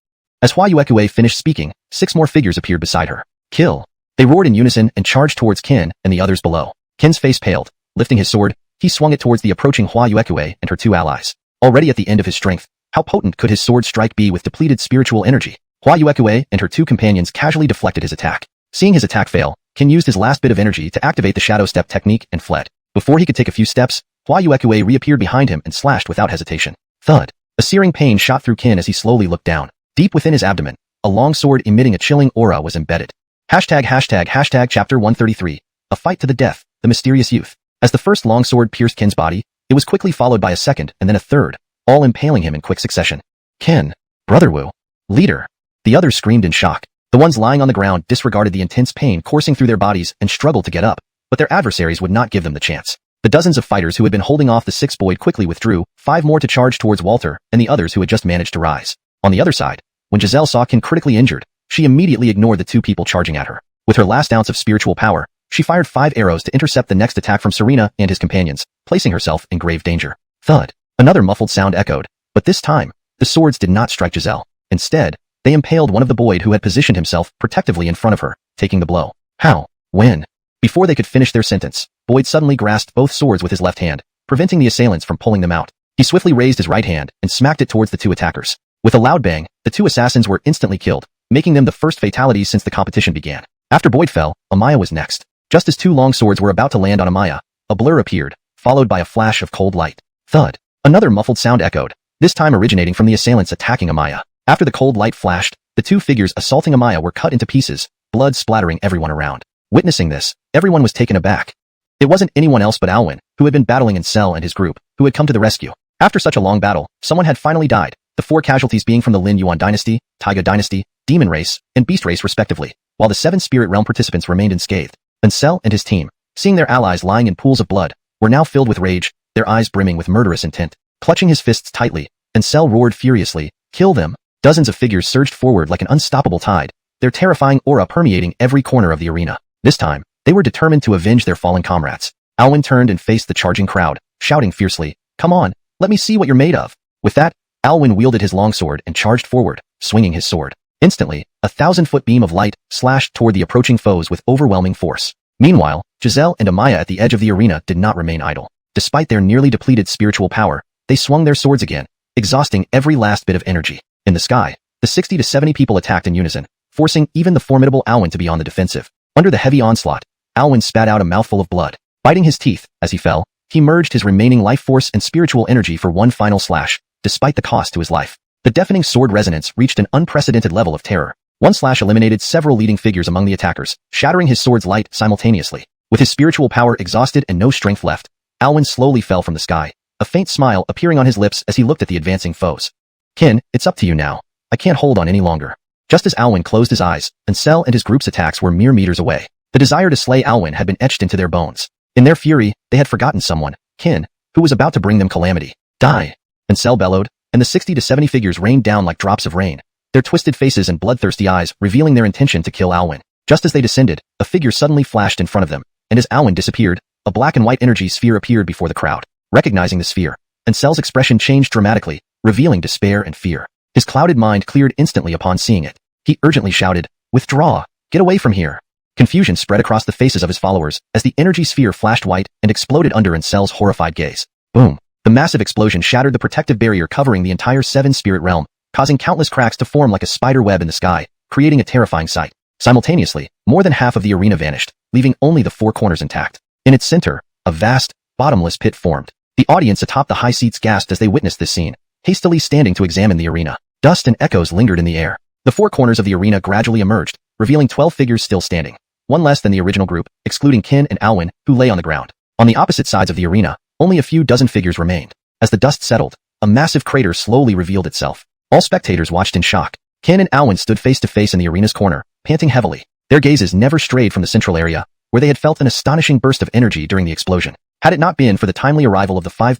As Huayue finished speaking, 6 more figures appeared beside her. "Kill!" They roared in unison and charged towards Ken and the others below. Ken's face paled. Lifting his sword, he swung it towards the approaching Huayue and her 2 allies. Already at the end of his strength, how potent could his sword strike be with depleted spiritual energy? Huayue and her 2 companions casually deflected his attack. Seeing his attack fail, Ken used his last bit of energy to activate the shadow step technique and fled. Before he could take a few steps, Huayue reappeared behind him and slashed without hesitation. Thud! A searing pain shot through Ken as he slowly looked down. Deep within his abdomen, a long sword emitting a chilling aura was embedded. Chapter 133. A fight to the death, the mysterious youth. As the first long sword pierced Ken's body, it was quickly followed by a second and then a third, all impaling him in quick succession. "Ken! Brother Wu! Leader!" The others screamed in shock. The The ones lying on the ground disregarded the intense pain coursing through their bodies and struggled to get up, but their adversaries would not give them the chance. The dozens of fighters who had been holding off the sixth Boyd quickly withdrew, 5 more to charge towards Walter and the others who had just managed to rise. On the other side, when Giselle saw Qin critically injured, she immediately ignored the 2 people charging at her. With her last ounce of spiritual power, she fired 5 arrows to intercept the next attack from Serena and his companions, placing herself in grave danger. Thud. Another muffled sound echoed, but this time, the swords did not strike Giselle. Instead, they impaled one of the Boyd who had positioned himself protectively in front of her, taking the blow. How? When? Before they could finish their sentence, Boyd suddenly grasped both swords with his left hand, preventing the assailants from pulling them out. He swiftly raised his right hand and smacked it towards the 2 attackers. With a loud bang, the 2 assassins were instantly killed, making them the first fatalities since the competition began. After Boyd fell, Amaya was next. Just as 2 long swords were about to land on Amaya, a blur appeared, followed by a flash of cold light. Thud. Another muffled sound echoed, this time originating from the assailants attacking Amaya. After the cold light flashed, the 2 figures assaulting Amaya were cut into pieces, blood splattering everyone around. Witnessing this, everyone was taken aback. It wasn't anyone else but Alwyn, who had been battling in Cell and his group, who had come to the rescue. After such a long battle, someone had finally died, the 4 casualties being from the Lin Yuan dynasty, Taiga dynasty, Demon race, and Beast race respectively, while the 7 Spirit Realm participants remained unscathed. And Cell and his team, seeing their allies lying in pools of blood, were now filled with rage, their eyes brimming with murderous intent. Clutching his fists tightly, and Cell roared furiously, "Kill them!" Dozens of figures surged forward like an unstoppable tide, their terrifying aura permeating every corner of the arena. This time, they were determined to avenge their fallen comrades. Alwyn turned and faced the charging crowd, shouting fiercely, "Come on, let me see what you're made of." With that, Alwyn wielded his longsword and charged forward, swinging his sword. Instantly, a 1,000-foot beam of light slashed toward the approaching foes with overwhelming force. Meanwhile, Giselle and Amaya at the edge of the arena did not remain idle. Despite their nearly depleted spiritual power, they swung their swords again, exhausting every last bit of energy. In the sky, the 60 to 70 people attacked in unison, forcing even the formidable Alwyn to be on the defensive. Under the heavy onslaught, Alwyn spat out a mouthful of blood. Biting his teeth, as he fell, he merged his remaining life force and spiritual energy for one final slash, despite the cost to his life. The deafening sword resonance reached an unprecedented level of terror. One slash eliminated several leading figures among the attackers, shattering his sword's light simultaneously. With his spiritual power exhausted and no strength left, Alwyn slowly fell from the sky, a faint smile appearing on his lips as he looked at the advancing foes. "Qin, it's up to you now. I can't hold on any longer." Just as Alwyn closed his eyes, and Cell and his group's attacks were mere meters away, the desire to slay Alwyn had been etched into their bones. In their fury, they had forgotten someone, Qin, who was about to bring them calamity. "Die!" And Cell bellowed, and the 60 to 70 figures rained down like drops of rain, their twisted faces and bloodthirsty eyes revealing their intention to kill Alwyn. Just as they descended, a figure suddenly flashed in front of them, and as Alwyn disappeared, a black and white energy sphere appeared before the crowd. Recognizing the sphere, and Cell's expression changed dramatically, revealing despair and fear. His clouded mind cleared instantly upon seeing it. He urgently shouted, "Withdraw! Get away from here!" Confusion spread across the faces of his followers as the energy sphere flashed white and exploded under Cell's horrified gaze. Boom! The massive explosion shattered the protective barrier covering the entire 7 Spirit Realm, causing countless cracks to form like a spider web in the sky, creating a terrifying sight. Simultaneously, more than half of the arena vanished, leaving only the 4 corners intact. In its center, a vast, bottomless pit formed. The audience atop the high seats gasped as they witnessed this scene, hastily standing to examine the arena. Dust and echoes lingered in the air. The 4 corners of the arena gradually emerged, revealing 12 figures still standing, one less than the original group, excluding Qin and Alwyn, who lay on the ground. On the opposite sides of the arena, only a few dozen figures remained. As the dust settled, a massive crater slowly revealed itself. All spectators watched in shock. Qin and Alwyn stood face to face in the arena's corner, panting heavily. Their gazes never strayed from the central area, where they had felt an astonishing burst of energy during the explosion. Had it not been for the timely arrival of the 5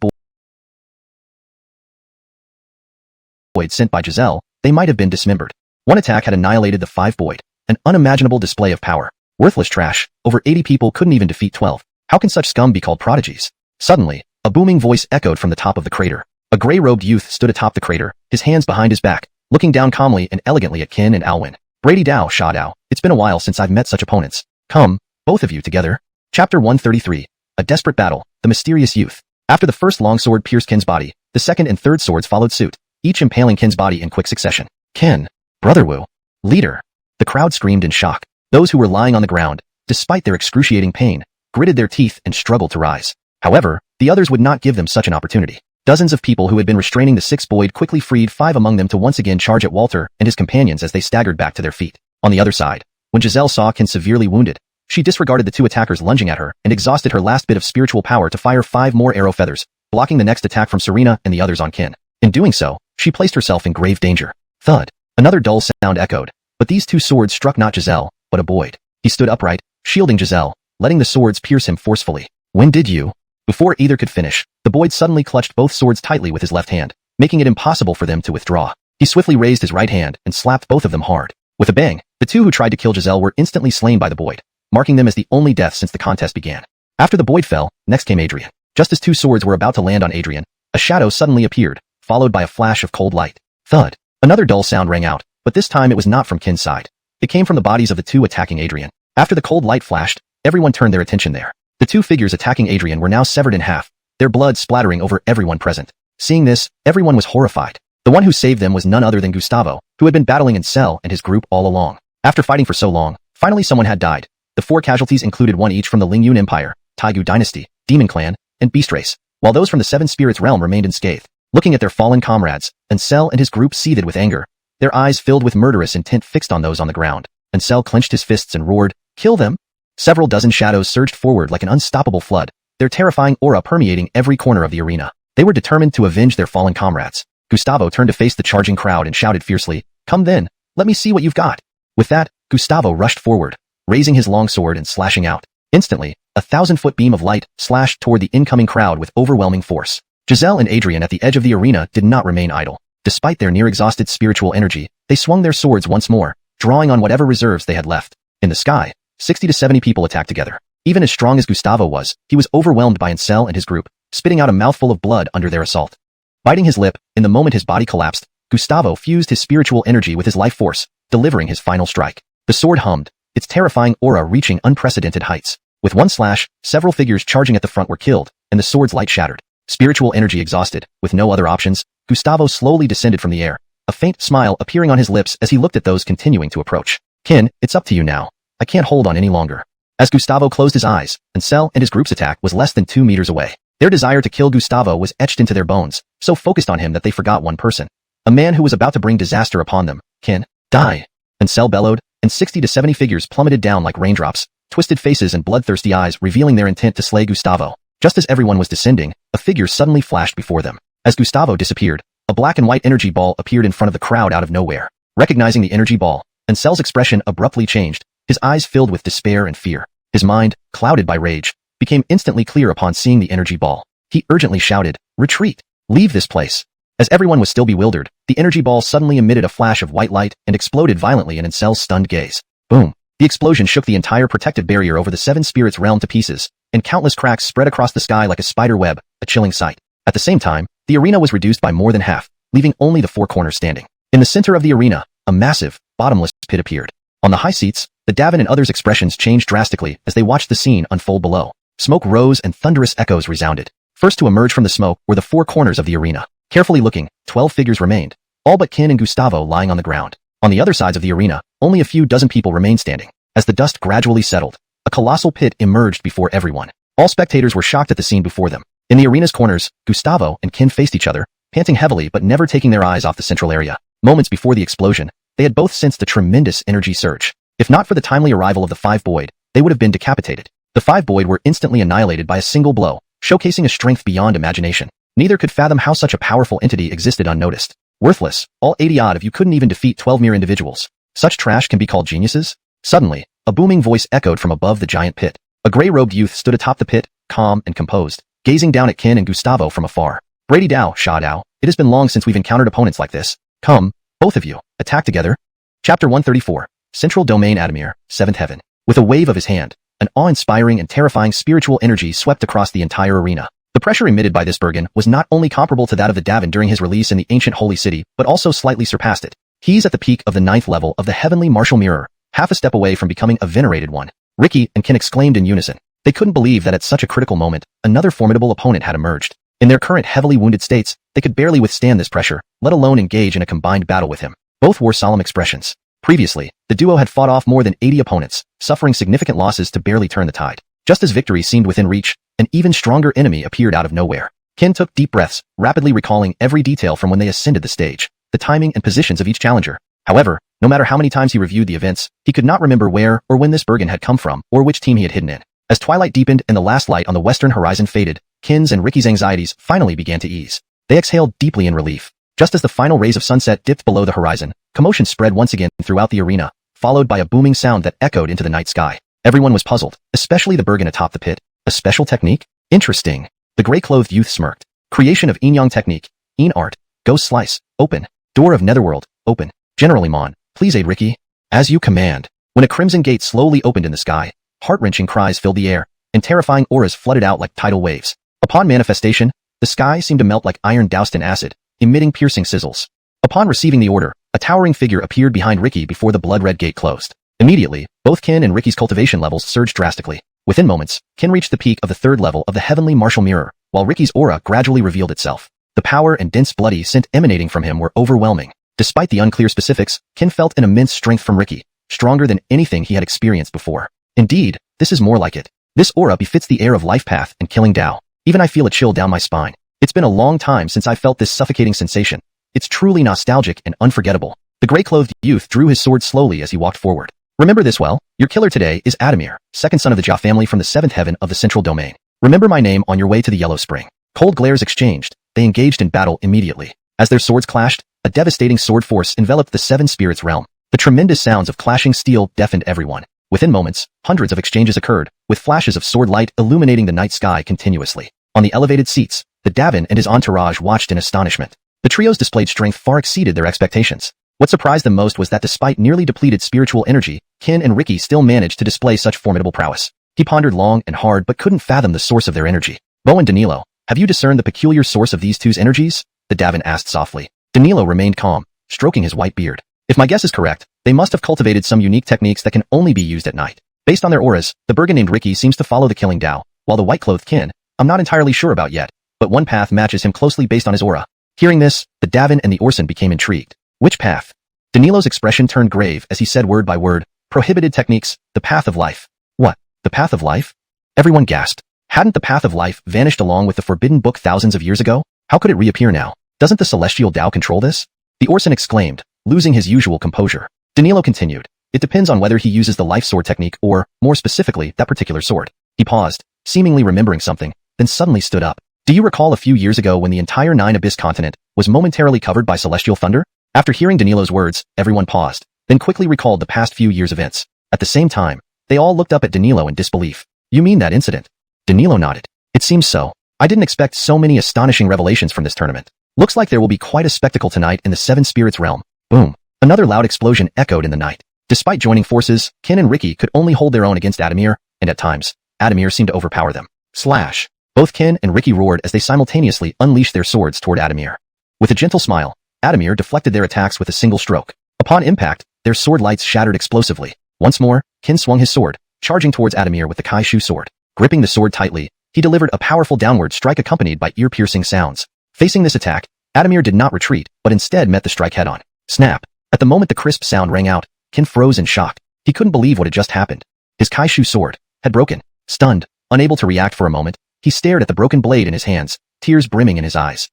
Boyd sent by Giselle, they might have been dismembered. One attack had annihilated the 5 Boyd, an unimaginable display of power. Worthless trash, over 80 people couldn't even defeat 12. How can such scum be called prodigies? Suddenly, a booming voice echoed from the top of the crater. A gray-robed youth stood atop the crater, his hands behind his back, looking down calmly and elegantly at Qin and Alwyn. "Brady Dao, Sha Dao, it's been a while since I've met such opponents. Come, both of you together." Chapter 133. A Desperate Battle, The Mysterious Youth. After the first longsword pierced Qin's body, the second and third swords followed suit, each impaling Qin's body in quick succession. "Qin! Brother Wu! Leader!" The crowd screamed in shock. Those who were lying on the ground, despite their excruciating pain, gritted their teeth and struggled to rise. However, the others would not give them such an opportunity. Dozens of people who had been restraining the 6 Boyd quickly freed 5 among them to once again charge at Walter and his companions as they staggered back to their feet. On the other side, when Giselle saw Qin severely wounded, she disregarded the 2 attackers lunging at her and exhausted her last bit of spiritual power to fire 5 more arrow feathers, blocking the next attack from Serena and the others on Qin. In doing so, she placed herself in grave danger. Thud. Another dull sound echoed, But these two swords struck not Giselle, but a Boyd. He stood upright, shielding Giselle, letting the swords pierce him forcefully. When did you? Before either could finish, the Boyd suddenly clutched both swords tightly with his left hand, making it impossible for them to withdraw. He swiftly raised his right hand and slapped both of them hard. With a bang, the two who tried to kill Giselle were instantly slain by the Boyd, marking them as the only deaths since the contest began. After the Boyd fell, next came Adrian. Just as two swords were about to land on Adrian, a shadow suddenly appeared, followed by a flash of cold light. Thud. Another dull sound rang out, but this time it was not from Kin's side. It came from the bodies of the two attacking Adrian. After the cold light flashed, everyone turned their attention there. The two figures attacking Adrian were now severed in half, their blood splattering over everyone present. Seeing this, everyone was horrified. The one who saved them was none other than Gustavo, who had been battling in Cell and his group all along. After fighting for so long, finally someone had died. The four casualties included one each from the Lingyun Empire, Taigu Dynasty, Demon Clan, and Beast Race, while those from the Seven Spirits realm remained unscathed. Looking at their fallen comrades, Cell and his group seethed with anger, their eyes filled with murderous intent fixed on those on the ground. Cell clenched his fists and roared, "Kill them!" Several dozen shadows surged forward like an unstoppable flood, their terrifying aura permeating every corner of the arena. They were determined to avenge their fallen comrades. Gustavo turned to face the charging crowd and shouted fiercely, "Come then, let me see what you've got." With that, Gustavo rushed forward, raising his long sword and slashing out. Instantly, a 1,000-foot beam of light slashed toward the incoming crowd with overwhelming force. Giselle and Adrian at the edge of the arena did not remain idle. Despite their near-exhausted spiritual energy, they swung their swords once more, drawing on whatever reserves they had left. In the sky, 60 to 70 people attacked together. Even as strong as Gustavo was, he was overwhelmed by Cell and his group, spitting out a mouthful of blood under their assault. Biting his lip, in the moment his body collapsed, Gustavo fused his spiritual energy with his life force, delivering his final strike. The sword hummed, its terrifying aura reaching unprecedented heights. With one slash, several figures charging at the front were killed, and the sword's light shattered. Spiritual energy exhausted, with no other options, Gustavo slowly descended from the air, a faint smile appearing on his lips as he looked at those continuing to approach. "Kin, it's up to you now. I can't hold on any longer." As Gustavo closed his eyes, Cell and his group's attack was less than 2 meters away. Their desire to kill Gustavo was etched into their bones, so focused on him that they forgot one person. A man who was about to bring disaster upon them. "Kin, die!" Cell bellowed, and 60 to 70 figures plummeted down like raindrops, twisted faces and bloodthirsty eyes revealing their intent to slay Gustavo. Just as everyone was descending, a figure suddenly flashed before them. As Gustavo disappeared, a black and white energy ball appeared in front of the crowd out of nowhere. Recognizing the energy ball, Cell's expression abruptly changed, his eyes filled with despair and fear. His mind, clouded by rage, became instantly clear upon seeing the energy ball. He urgently shouted, "Retreat! Leave this place!" As everyone was still bewildered, the energy ball suddenly emitted a flash of white light and exploded violently in Cell's stunned gaze. Boom! The explosion shook the entire protective barrier over the Seven Spirits realm to pieces, and countless cracks spread across the sky like a spider web, a chilling sight. At the same time, the arena was reduced by more than half, leaving only the four corners standing. In the center of the arena, a massive, bottomless pit appeared. On the high seats, the Davin and others' expressions changed drastically as they watched the scene unfold below. Smoke rose and thunderous echoes resounded. First to emerge from the smoke were the four corners of the arena. Carefully looking, 12 figures remained, all but Kin and Gustavo lying on the ground. On the other sides of the arena, only a few dozen people remained standing. As the dust gradually settled, a colossal pit emerged before everyone. All spectators were shocked at the scene before them. In the arena's corners, Gustavo and Kin faced each other, panting heavily but never taking their eyes off the central area. Moments before the explosion, they had both sensed a tremendous energy surge. If not for the timely arrival of the five Boyd, they would have been decapitated. The five Boyd were instantly annihilated by a single blow, showcasing a strength beyond imagination. Neither could fathom how such a powerful entity existed unnoticed. Worthless, all 80-odd of you couldn't even defeat 12 mere individuals. Such trash can be called geniuses? Suddenly, a booming voice echoed from above the giant pit. A gray-robed youth stood atop the pit, calm and composed, gazing down at Kin and Gustavo from afar. "Brady Dao, Sha Dao, it has been long since we've encountered opponents like this. Come, both of you, attack together." Chapter 134, Central Domain Adamir, Seventh Heaven. With a wave of his hand, an awe-inspiring and terrifying spiritual energy swept across the entire arena. The pressure emitted by this Bergen was not only comparable to that of the Davin during his release in the ancient holy city, but also slightly surpassed it. He's at the peak of the 9th level of the heavenly martial mirror, half a step away from becoming a venerated one. Ricky and Kin exclaimed in unison. They couldn't believe that at such a critical moment, another formidable opponent had emerged. In their current heavily wounded states, they could barely withstand this pressure, let alone engage in a combined battle with him. Both wore solemn expressions. Previously, the duo had fought off more than 80 opponents, suffering significant losses to barely turn the tide. Just as victory seemed within reach, an even stronger enemy appeared out of nowhere. Kin took deep breaths, rapidly recalling every detail from when they ascended the stage, the timing and positions of each challenger. However, no matter how many times he reviewed the events, he could not remember where or when this Bergen had come from or which team he had hidden in. As twilight deepened and the last light on the western horizon faded, Kin's and Ricky's anxieties finally began to ease. They exhaled deeply in relief. Just as the final rays of sunset dipped below the horizon, Commotion spread once again throughout the arena, followed by a booming sound that echoed into the night sky. Everyone was puzzled, especially the Bergen atop the pit. A special technique? Interesting. The gray-clothed youth smirked. Creation of Yin-Yang technique. Yin art. Ghost slice. Open. Door of Netherworld. Open. General Iman, please aid Ricky. As you command. When a crimson gate slowly opened in the sky, heart-wrenching cries filled the air, and terrifying auras flooded out like tidal waves. Upon manifestation, the sky seemed to melt like iron doused in acid, emitting piercing sizzles. Upon receiving the order, a towering figure appeared behind Ricky before the blood-red gate closed. Immediately, both Kin and Ricky's cultivation levels surged drastically. Within moments, Kin reached the peak of the third level of the heavenly martial mirror, while Ricky's aura gradually revealed itself. The power and dense bloody scent emanating from him were overwhelming. Despite the unclear specifics, Kin felt an immense strength from Ricky, stronger than anything he had experienced before. Indeed, this is more like it. This aura befits the air of life path and killing Tao. Even I feel a chill down my spine. It's been a long time since I felt this suffocating sensation. It's truly nostalgic and unforgettable. The gray-clothed youth drew his sword slowly as he walked forward. Remember this well, your killer today is Adamir, second son of the Jia family from the seventh heaven of the central domain. Remember my name on your way to the Yellow Spring. Cold glares exchanged, they engaged in battle immediately. As their swords clashed, a devastating sword force enveloped the Seven Spirits realm. The tremendous sounds of clashing steel deafened everyone. Within moments, hundreds of exchanges occurred, with flashes of sword light illuminating the night sky continuously. On the elevated seats, the Davin and his entourage watched in astonishment. The trio's displayed strength far exceeded their expectations. What surprised them most was that despite nearly depleted spiritual energy, Kin and Ricky still managed to display such formidable prowess. He pondered long and hard but couldn't fathom the source of their energy. Bo and Danilo, have you discerned the peculiar source of these two's energies? The Davin asked softly. Danilo remained calm, stroking his white beard. If my guess is correct, they must have cultivated some unique techniques that can only be used at night. Based on their auras, the Bergen named Ricky seems to follow the killing Tao, while the white-clothed Kin, I'm not entirely sure about yet, but one path matches him closely based on his aura. Hearing this, the Davin and the Orson became intrigued. Which path? Danilo's expression turned grave as he said word by word, prohibited techniques, the path of life. What? The path of life? Everyone gasped. Hadn't the path of life vanished along with the forbidden book thousands of years ago? How could it reappear now? Doesn't the celestial Tao control this? The Orson exclaimed, losing his usual composure. Danilo continued. It depends on whether he uses the life sword technique or, more specifically, that particular sword. He paused, seemingly remembering something, then suddenly stood up. Do you recall a few years ago when the entire Nine Abyss continent was momentarily covered by celestial thunder? After hearing Danilo's words, everyone paused, then quickly recalled the past few years' events. At the same time, they all looked up at Danilo in disbelief. You mean that incident? Danilo nodded. It seems so. I didn't expect so many astonishing revelations from this tournament. Looks like there will be quite a spectacle tonight in the Seven Spirits realm. Boom. Another loud explosion echoed in the night. Despite joining forces, Kin and Ricky could only hold their own against Adamir, and at times, Adamir seemed to overpower them. Slash. Both Kin and Ricky roared as they simultaneously unleashed their swords toward Adamir. With a gentle smile, Adamir deflected their attacks with a single stroke. Upon impact, their sword lights shattered explosively. Once more, Kin swung his sword, charging towards Adamir with the Kaishu sword. Gripping the sword tightly, he delivered a powerful downward strike accompanied by ear-piercing sounds. Facing this attack, Adamir did not retreat, but instead met the strike head-on. Snap! At the moment the crisp sound rang out, Kin froze in shock. He couldn't believe what had just happened. His Kaishu sword had broken. Stunned, unable to react for a moment, he stared at the broken blade in his hands, tears brimming in his eyes.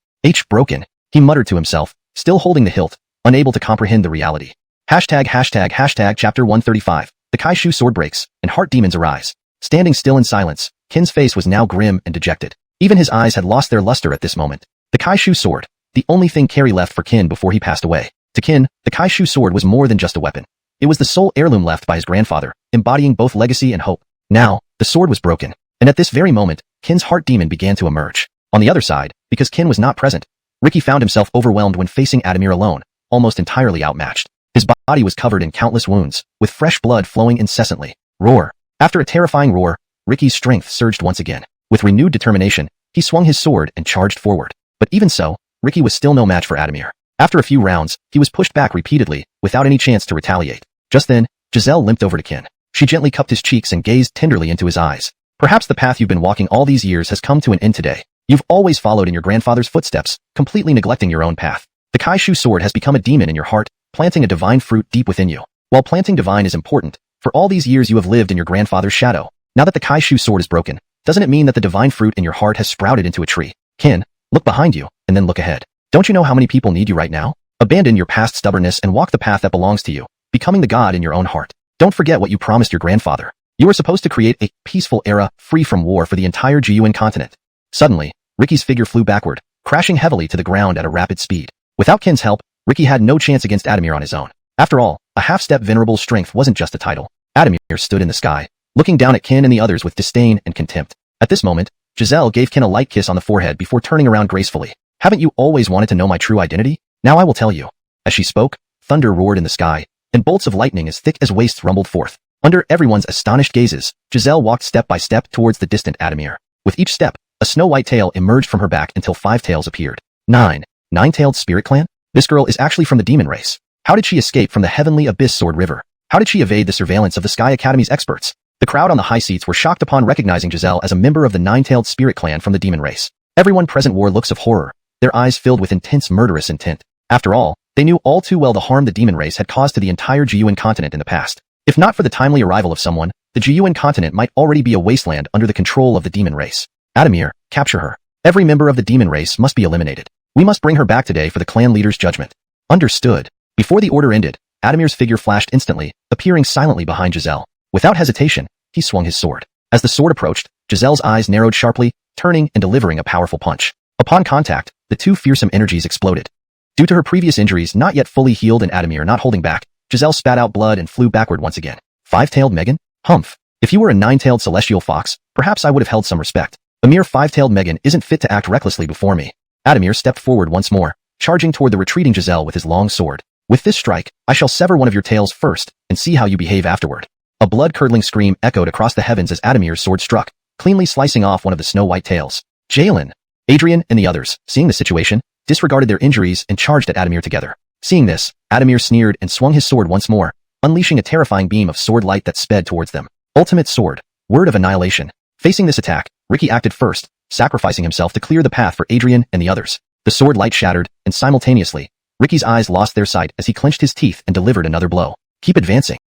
Broken, he muttered to himself, still holding the hilt, unable to comprehend the reality. Hashtag chapter 135. The Kaishu sword breaks, and heart demons arise. Standing still in silence, Kin's face was now grim and dejected. Even his eyes had lost their luster at this moment. The Kaishu sword, the only thing Carrie left for Kin before he passed away. To Kin, the Kaishu sword was more than just a weapon. It was the sole heirloom left by his grandfather, embodying both legacy and hope. Now, the sword was broken, and at this very moment, Kin's heart demon began to emerge. On the other side, because Kin was not present, Ricky found himself overwhelmed when facing Adamir alone, almost entirely outmatched. His body was covered in countless wounds, with fresh blood flowing incessantly. Roar! After a terrifying roar, Ricky's strength surged once again. With renewed determination, he swung his sword and charged forward. But even so, Ricky was still no match for Adamir. After a few rounds, he was pushed back repeatedly, without any chance to retaliate. Just then, Giselle limped over to Kin. She gently cupped his cheeks and gazed tenderly into his eyes. Perhaps the path you've been walking all these years has come to an end today. You've always followed in your grandfather's footsteps, completely neglecting your own path. The Kaishu sword has become a demon in your heart, planting a divine fruit deep within you. While planting divine is important, for all these years you have lived in your grandfather's shadow. Now that the Kaishu sword is broken, doesn't it mean that the divine fruit in your heart has sprouted into a tree? Kin, look behind you, and then look ahead. Don't you know how many people need you right now? Abandon your past stubbornness and walk the path that belongs to you, becoming the god in your own heart. Don't forget what you promised your grandfather. You were supposed to create a peaceful era free from war for the entire Jiyuan continent. Suddenly, Ricky's figure flew backward, crashing heavily to the ground at a rapid speed. Without Kin's help, Ricky had no chance against Adamir on his own. After all, a half-step venerable strength wasn't just a title. Adamir stood in the sky, looking down at Kin and the others with disdain and contempt. At this moment, Giselle gave Kin a light kiss on the forehead before turning around gracefully. Haven't you always wanted to know my true identity? Now I will tell you. As she spoke, thunder roared in the sky, and bolts of lightning as thick as wastes rumbled forth. Under everyone's astonished gazes, Giselle walked step by step towards the distant Adamir. With each step, a snow-white tail emerged from her back until 5 tails appeared. Nine-tailed spirit clan? This girl is actually from the demon race. How did she escape from the heavenly abyss sword river? How did she evade the surveillance of the Sky Academy's experts? The crowd on the high seats were shocked upon recognizing Giselle as a member of the nine-tailed spirit clan from the demon race. Everyone present wore looks of horror, their eyes filled with intense murderous intent. After all, they knew all too well the harm the demon race had caused to the entire Jiyuan continent in the past. If not for the timely arrival of someone, the Jiyuan continent might already be a wasteland under the control of the demon race. Adamir, capture her. Every member of the demon race must be eliminated. We must bring her back today for the clan leader's judgment. Understood. Before the order ended, Adamir's figure flashed instantly, appearing silently behind Giselle. Without hesitation, he swung his sword. As the sword approached, Giselle's eyes narrowed sharply, turning and delivering a powerful punch. Upon contact, the two fearsome energies exploded. Due to her previous injuries not yet fully healed and Adamir not holding back, Giselle spat out blood and flew backward once again. 5-tailed Megan? Humph. If you were a 9-tailed celestial fox, perhaps I would have held some respect. A mere 5-tailed Megan isn't fit to act recklessly before me. Adamir stepped forward once more, charging toward the retreating Giselle with his long sword. With this strike, I shall sever one of your tails first, and see how you behave afterward. A blood-curdling scream echoed across the heavens as Adamir's sword struck, cleanly slicing off one of the snow-white tails. Jalen, Adrian, and the others, seeing the situation, disregarded their injuries and charged at Adamir together. Seeing this, Adamir sneered and swung his sword once more, unleashing a terrifying beam of sword light that sped towards them. Ultimate sword, word of annihilation. Facing this attack, Ricky acted first, sacrificing himself to clear the path for Adrian and the others. The sword light shattered, and simultaneously, Ricky's eyes lost their sight as he clenched his teeth and delivered another blow. Keep advancing.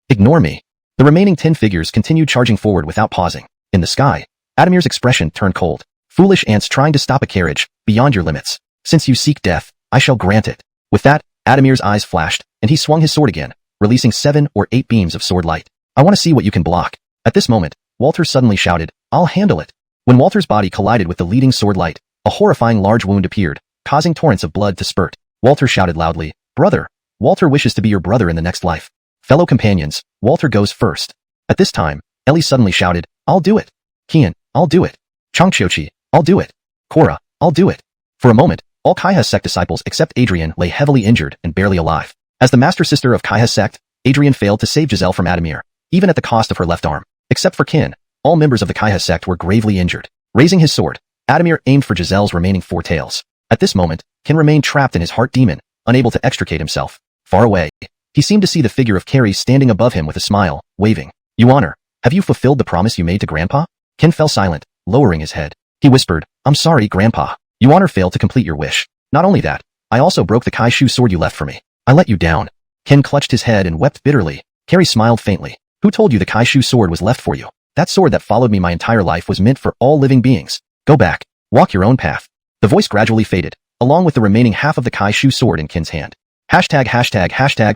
Ignore me. The remaining 10 figures continued charging forward without pausing. In the sky, Adamir's expression turned cold. Foolish ants trying to stop a carriage, beyond your limits. Since you seek death, I shall grant it. With that, Adamir's eyes flashed, and he swung his sword again, releasing 7 or 8 beams of sword light. I want to see what you can block. At this moment, Walter suddenly shouted, I'll handle it. When Walter's body collided with the leading sword light, a horrifying large wound appeared, causing torrents of blood to spurt. Walter shouted loudly, Brother! Walter wishes to be your brother in the next life. Fellow companions, Walter goes first. At this time, Ellie suddenly shouted, I'll do it. Kian, I'll do it. Changsheng, I'll do it. Cora, I'll do it. For a moment, all Kaiha's sect disciples except Adrian lay heavily injured and barely alive. As the master sister of Kaiha's sect, Adrian failed to save Giselle from Adamir, even at the cost of her left arm. Except for Kin, all members of the Kaiha sect were gravely injured. Raising his sword, Adamir aimed for Giselle's remaining 4 tails. At this moment, Kin remained trapped in his heart demon, unable to extricate himself. Far away, he seemed to see the figure of Carrie standing above him with a smile, waving. Yuan, have you fulfilled the promise you made to Grandpa? Kin fell silent, lowering his head. He whispered, I'm sorry, Grandpa. Yuan failed to complete your wish. Not only that, I also broke the Kaishu sword you left for me. I let you down. Kin clutched his head and wept bitterly. Carrie smiled faintly. Who told you the Kaishu sword was left for you? That sword that followed me my entire life was meant for all living beings. Go back. Walk your own path. The voice gradually faded, along with the remaining half of the Kaishu sword in Kin's hand. Hashtag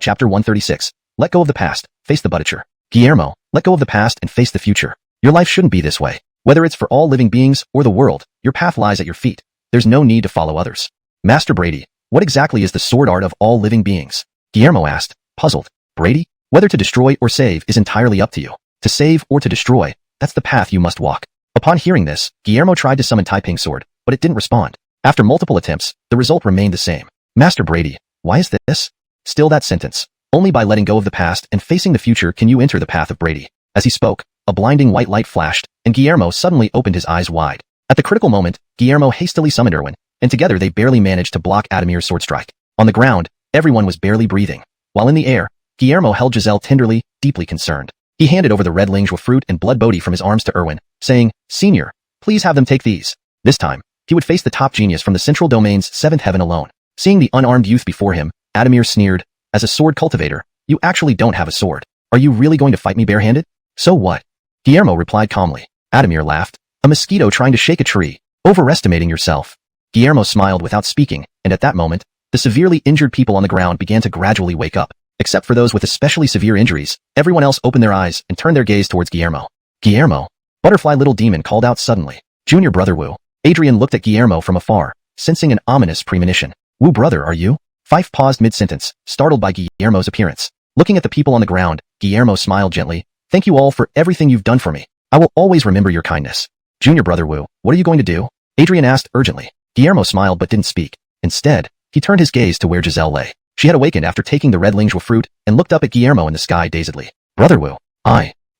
chapter 136. Let go of the past, face the butcher. Guillermo, let go of the past and face the future. Your life shouldn't be this way. Whether it's for all living beings or the world, your path lies at your feet. There's no need to follow others. Master Brady, what exactly is the sword art of all living beings? Guillermo asked, puzzled. Brady, whether to destroy or save is entirely up to you. To save or to destroy, that's the path you must walk. Upon hearing this, Guillermo tried to summon Taiping's sword, but it didn't respond. After multiple attempts, the result remained the same. Master Brady, why is this? Still that sentence. Only by letting go of the past and facing the future can you enter the path of Brady. As he spoke, a blinding white light flashed, and Guillermo suddenly opened his eyes wide. At the critical moment, Guillermo hastily summoned Erwin, and together they barely managed to block Adamir's sword strike. On the ground, everyone was barely breathing. While in the air, Guillermo held Giselle tenderly, deeply concerned. He handed over the red lingua fruit and blood bodhi from his arms to Erwin, saying, Senior, please have them take these. This time, he would face the top genius from the central domain's 7th heaven alone. Seeing the unarmed youth before him, Adamir sneered, as a sword cultivator, you actually don't have a sword. Are you really going to fight me barehanded? So what? Guillermo replied calmly. Adamir laughed. A mosquito trying to shake a tree. Overestimating yourself. Guillermo smiled without speaking, and at that moment, the severely injured people on the ground began to gradually wake up. Except for those with especially severe injuries, everyone else opened their eyes and turned their gaze towards Guillermo. Guillermo? Butterfly Little Demon called out suddenly. Junior Brother Wu. Adrian looked at Guillermo from afar, sensing an ominous premonition. Wu brother, are you? Fife paused mid-sentence, startled by Guillermo's appearance. Looking at the people on the ground, Guillermo smiled gently. Thank you all for everything you've done for me. I will always remember your kindness. Junior brother Wu, what are you going to do? Adrian asked urgently. Guillermo smiled but didn't speak. Instead, he turned his gaze to where Giselle lay. She had awakened after taking the red lingua fruit and looked up at Guillermo in the sky dazedly. Brother Wu.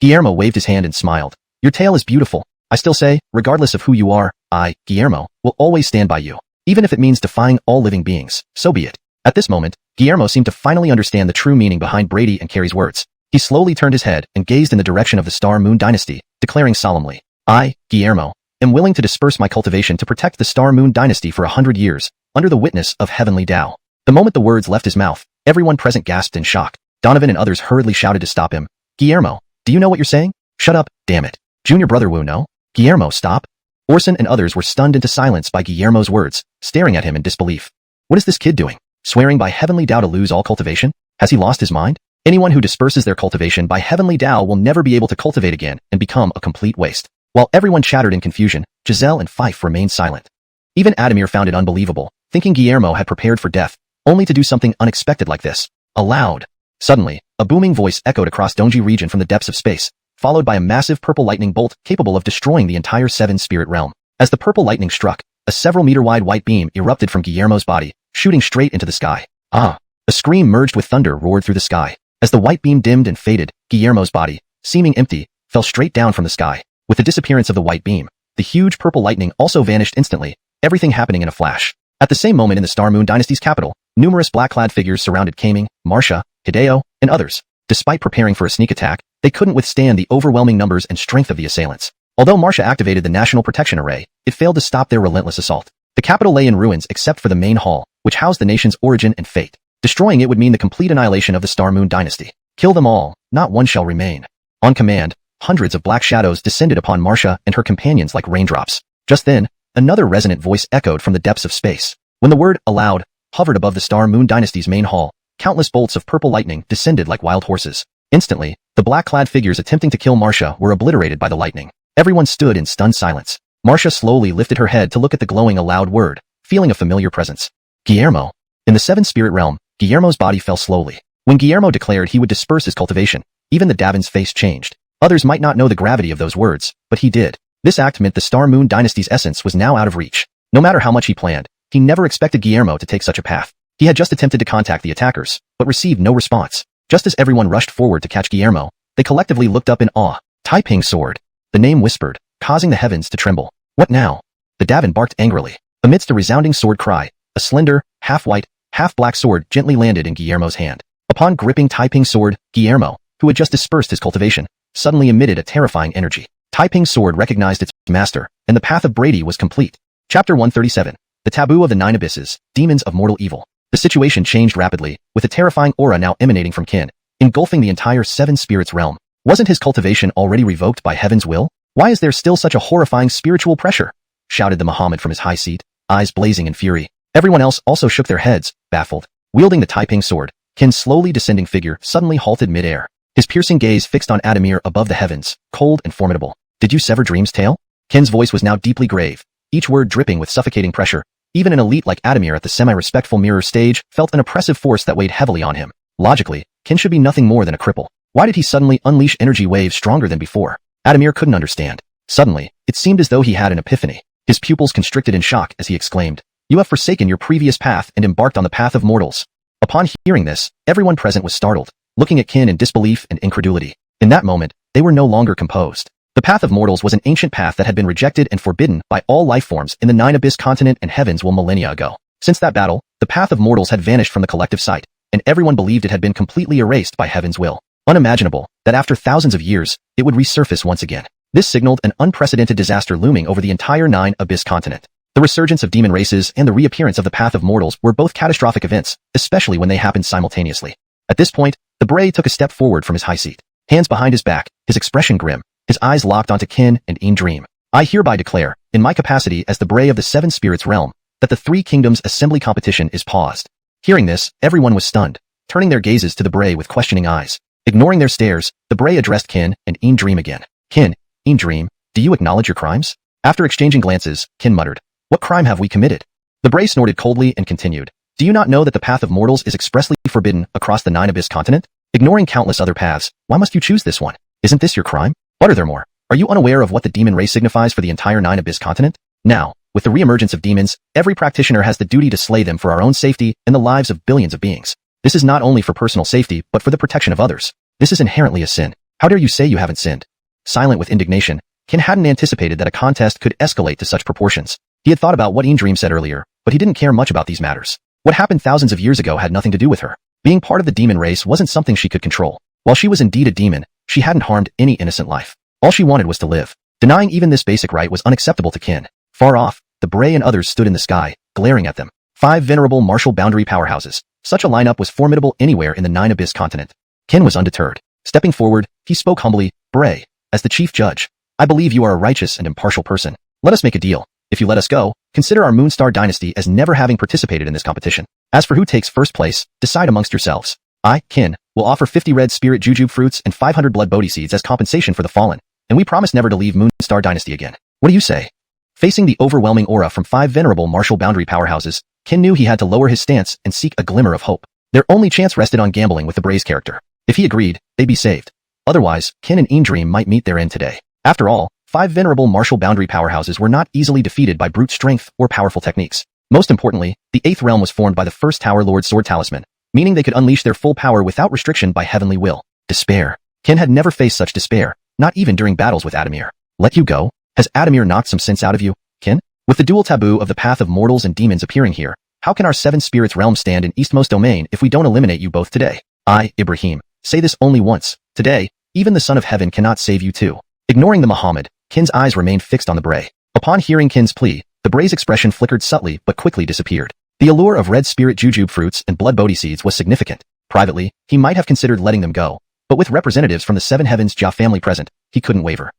Guillermo waved his hand and smiled. Your tale is beautiful. I still say, regardless of who you are, I, Guillermo, will always stand by you. Even if it means defying all living beings, so be it. At this moment, Guillermo seemed to finally understand the true meaning behind Brady and Carrie's words. He slowly turned his head and gazed in the direction of the Star Moon Dynasty, declaring solemnly, I, Guillermo, am willing to disperse my cultivation to protect the Star Moon Dynasty for 100 years, under the witness of heavenly Tao. The moment the words left his mouth, everyone present gasped in shock. Donovan and others hurriedly shouted to stop him. Guillermo, do you know what you're saying? Shut up, damn it. Junior brother Wu, no? Guillermo, stop. Orson and others were stunned into silence by Guillermo's words, staring at him in disbelief. What is this kid doing? Swearing by heavenly Tao to lose all cultivation? Has he lost his mind? Anyone who disperses their cultivation by heavenly Tao will never be able to cultivate again and become a complete waste. While everyone chattered in confusion, Giselle and Fife remained silent. Even Adamir found it unbelievable, thinking Guillermo had prepared for death, only to do something unexpected like this. Aloud. Suddenly, a booming voice echoed across Dongji region from the depths of space, followed by a massive purple lightning bolt capable of destroying the entire seven-spirit realm. As the purple lightning struck, a several-meter-wide white beam erupted from Guillermo's body, shooting straight into the sky. A scream merged with thunder roared through the sky. As the white beam dimmed and faded, Guillermo's body, seeming empty, fell straight down from the sky. With the disappearance of the white beam, the huge purple lightning also vanished instantly, everything happening in a flash. At the same moment in the Star Moon Dynasty's capital, numerous black-clad figures surrounded Kaming, Marcia, Hideo, and others. Despite preparing for a sneak attack, they couldn't withstand the overwhelming numbers and strength of the assailants. Although Marcia activated the National Protection Array, it failed to stop their relentless assault. The capital lay in ruins except for the main hall, which housed the nation's origin and fate. Destroying it would mean the complete annihilation of the Star Moon Dynasty. Kill them all, not one shall remain. On command, hundreds of black shadows descended upon Marcia and her companions like raindrops. Just then, another resonant voice echoed from the depths of space. When the word, aloud, hovered above the Star Moon Dynasty's main hall, countless bolts of purple lightning descended like wild horses. Instantly, the black-clad figures attempting to kill Marcia were obliterated by the lightning. Everyone stood in stunned silence. Marcia slowly lifted her head to look at the glowing aloud word, feeling a familiar presence. Guillermo. In the seven-spirit realm, Guillermo's body fell slowly. When Guillermo declared he would disperse his cultivation, even the Davin's face changed. Others might not know the gravity of those words, but he did. This act meant the Star Moon Dynasty's essence was now out of reach. No matter how much he planned, he never expected Guillermo to take such a path. He had just attempted to contact the attackers, but received no response. Just as everyone rushed forward to catch Guillermo, they collectively looked up in awe. Cangsheng Sword. The name whispered, causing the heavens to tremble. What now? The Davin barked angrily. Amidst a resounding sword cry, a slender, half-white, half-black sword gently landed in Guillermo's hand. Upon gripping Cangsheng Sword, Guillermo, who had just dispersed his cultivation, suddenly emitted a terrifying energy. Cangsheng Sword recognized its master, and the path of Brady was complete. Chapter 137. The Taboo of the Nine Abysses, Demons of Mortal Evil. The situation changed rapidly, with a terrifying aura now emanating from Qin, engulfing the entire Seven Spirits realm. Wasn't his cultivation already revoked by heaven's will? Why is there still such a horrifying spiritual pressure? Shouted the Muhammad from his high seat, eyes blazing in fury. Everyone else also shook their heads, baffled. Wielding the Cangsheng Sword, Qin's slowly descending figure suddenly halted mid-air. His piercing gaze fixed on Adamir above the heavens, cold and formidable. Did you sever Dream's tail? Qin's voice was now deeply grave, each word dripping with suffocating pressure. Even an elite like Adamir at the semi-respectful mirror stage felt an oppressive force that weighed heavily on him. Logically, Qin should be nothing more than a cripple. Why did he suddenly unleash energy waves stronger than before? Adamir couldn't understand. Suddenly, it seemed as though he had an epiphany. His pupils constricted in shock as he exclaimed, "You have forsaken your previous path and embarked on the path of mortals." Upon hearing this, everyone present was startled, looking at Qin in disbelief and incredulity. In that moment, they were no longer composed. The path of mortals was an ancient path that had been rejected and forbidden by all life forms in the Nine Abyss continent and heavens millennia ago. Since that battle, the path of mortals had vanished from the collective sight, and everyone believed it had been completely erased by heaven's will. Unimaginable that after thousands of years, it would resurface once again. This signaled an unprecedented disaster looming over the entire Nine Abyss continent. The resurgence of demon races and the reappearance of the path of mortals were both catastrophic events, especially when they happened simultaneously. At this point, the Bray took a step forward from his high seat. Hands behind his back, his expression grim, his eyes locked onto Qin and Dream. I hereby declare, in my capacity as the Bray of the Seven Spirits realm, that the Three Kingdoms Assembly competition is paused. Hearing this, everyone was stunned, turning their gazes to the Bray with questioning eyes. Ignoring their stares, the Bray addressed Qin and Dream again. Qin, Dream, do you acknowledge your crimes? After exchanging glances, Qin muttered, "What crime have we committed?" The Bray snorted coldly and continued, Do you not know that the path of mortals is expressly forbidden across the Nine Abyss continent? Ignoring countless other paths, why must you choose this one? Isn't this your crime? Furthermore, are you unaware of what the demon race signifies for the entire Nine Abyss continent? Now, with the re-emergence of demons, every practitioner has the duty to slay them for our own safety and the lives of billions of beings. This is not only for personal safety, but for the protection of others. This is inherently a sin. How dare you say you haven't sinned? Silent with indignation, Kin hadn't anticipated that a contest could escalate to such proportions. He had thought about what Dream said earlier, but he didn't care much about these matters. What happened thousands of years ago had nothing to do with her. Being part of the demon race wasn't something she could control. While she was indeed a demon, she hadn't harmed any innocent life. All she wanted was to live. Denying even this basic right was unacceptable to Kin. Far off, the Bray and others stood in the sky, glaring at them. 5 venerable martial boundary powerhouses. Such a lineup was formidable anywhere in the Nine Abyss continent. Kin was undeterred. Stepping forward, he spoke humbly, Bray, as the chief judge, I believe you are a righteous and impartial person. Let us make a deal. If you let us go, consider our Moonstar dynasty as never having participated in this competition. As for who takes first place, decide amongst yourselves. I, Kin, will offer 50 red spirit jujube fruits and 500 blood bodhi seeds as compensation for the fallen, and we promise never to leave Moonstar dynasty again. What do you say? Facing the overwhelming aura from 5 venerable martial boundary powerhouses, Kin knew he had to lower his stance and seek a glimmer of hope. Their only chance rested on gambling with the Bray's character. If he agreed, they'd be saved. Otherwise, Kin and Dream might meet their end today. After all, 5 venerable martial boundary powerhouses were not easily defeated by brute strength or powerful techniques. Most importantly, the 8th realm was formed by the first Tower Lord Sword Talisman, meaning they could unleash their full power without restriction by heavenly will. Despair. Kin had never faced such despair, not even during battles with Adamir. Let you go? Has Adamir knocked some sense out of you, Kin? With the dual taboo of the path of mortals and demons appearing here, how can our 7 spirits realm stand in Eastmost domain if we don't eliminate you both today? I, Ibrahim, say this only once. Today, even the Son of Heaven cannot save you too. Ignoring the Muhammad, Kin's eyes remained fixed on the Bray. Upon hearing Kin's plea, the Bray's expression flickered subtly but quickly disappeared. The allure of red spirit jujube fruits and blood bodhi seeds was significant. Privately, he might have considered letting them go, but with representatives from the 7 Heavens Jia family present, he couldn't waver.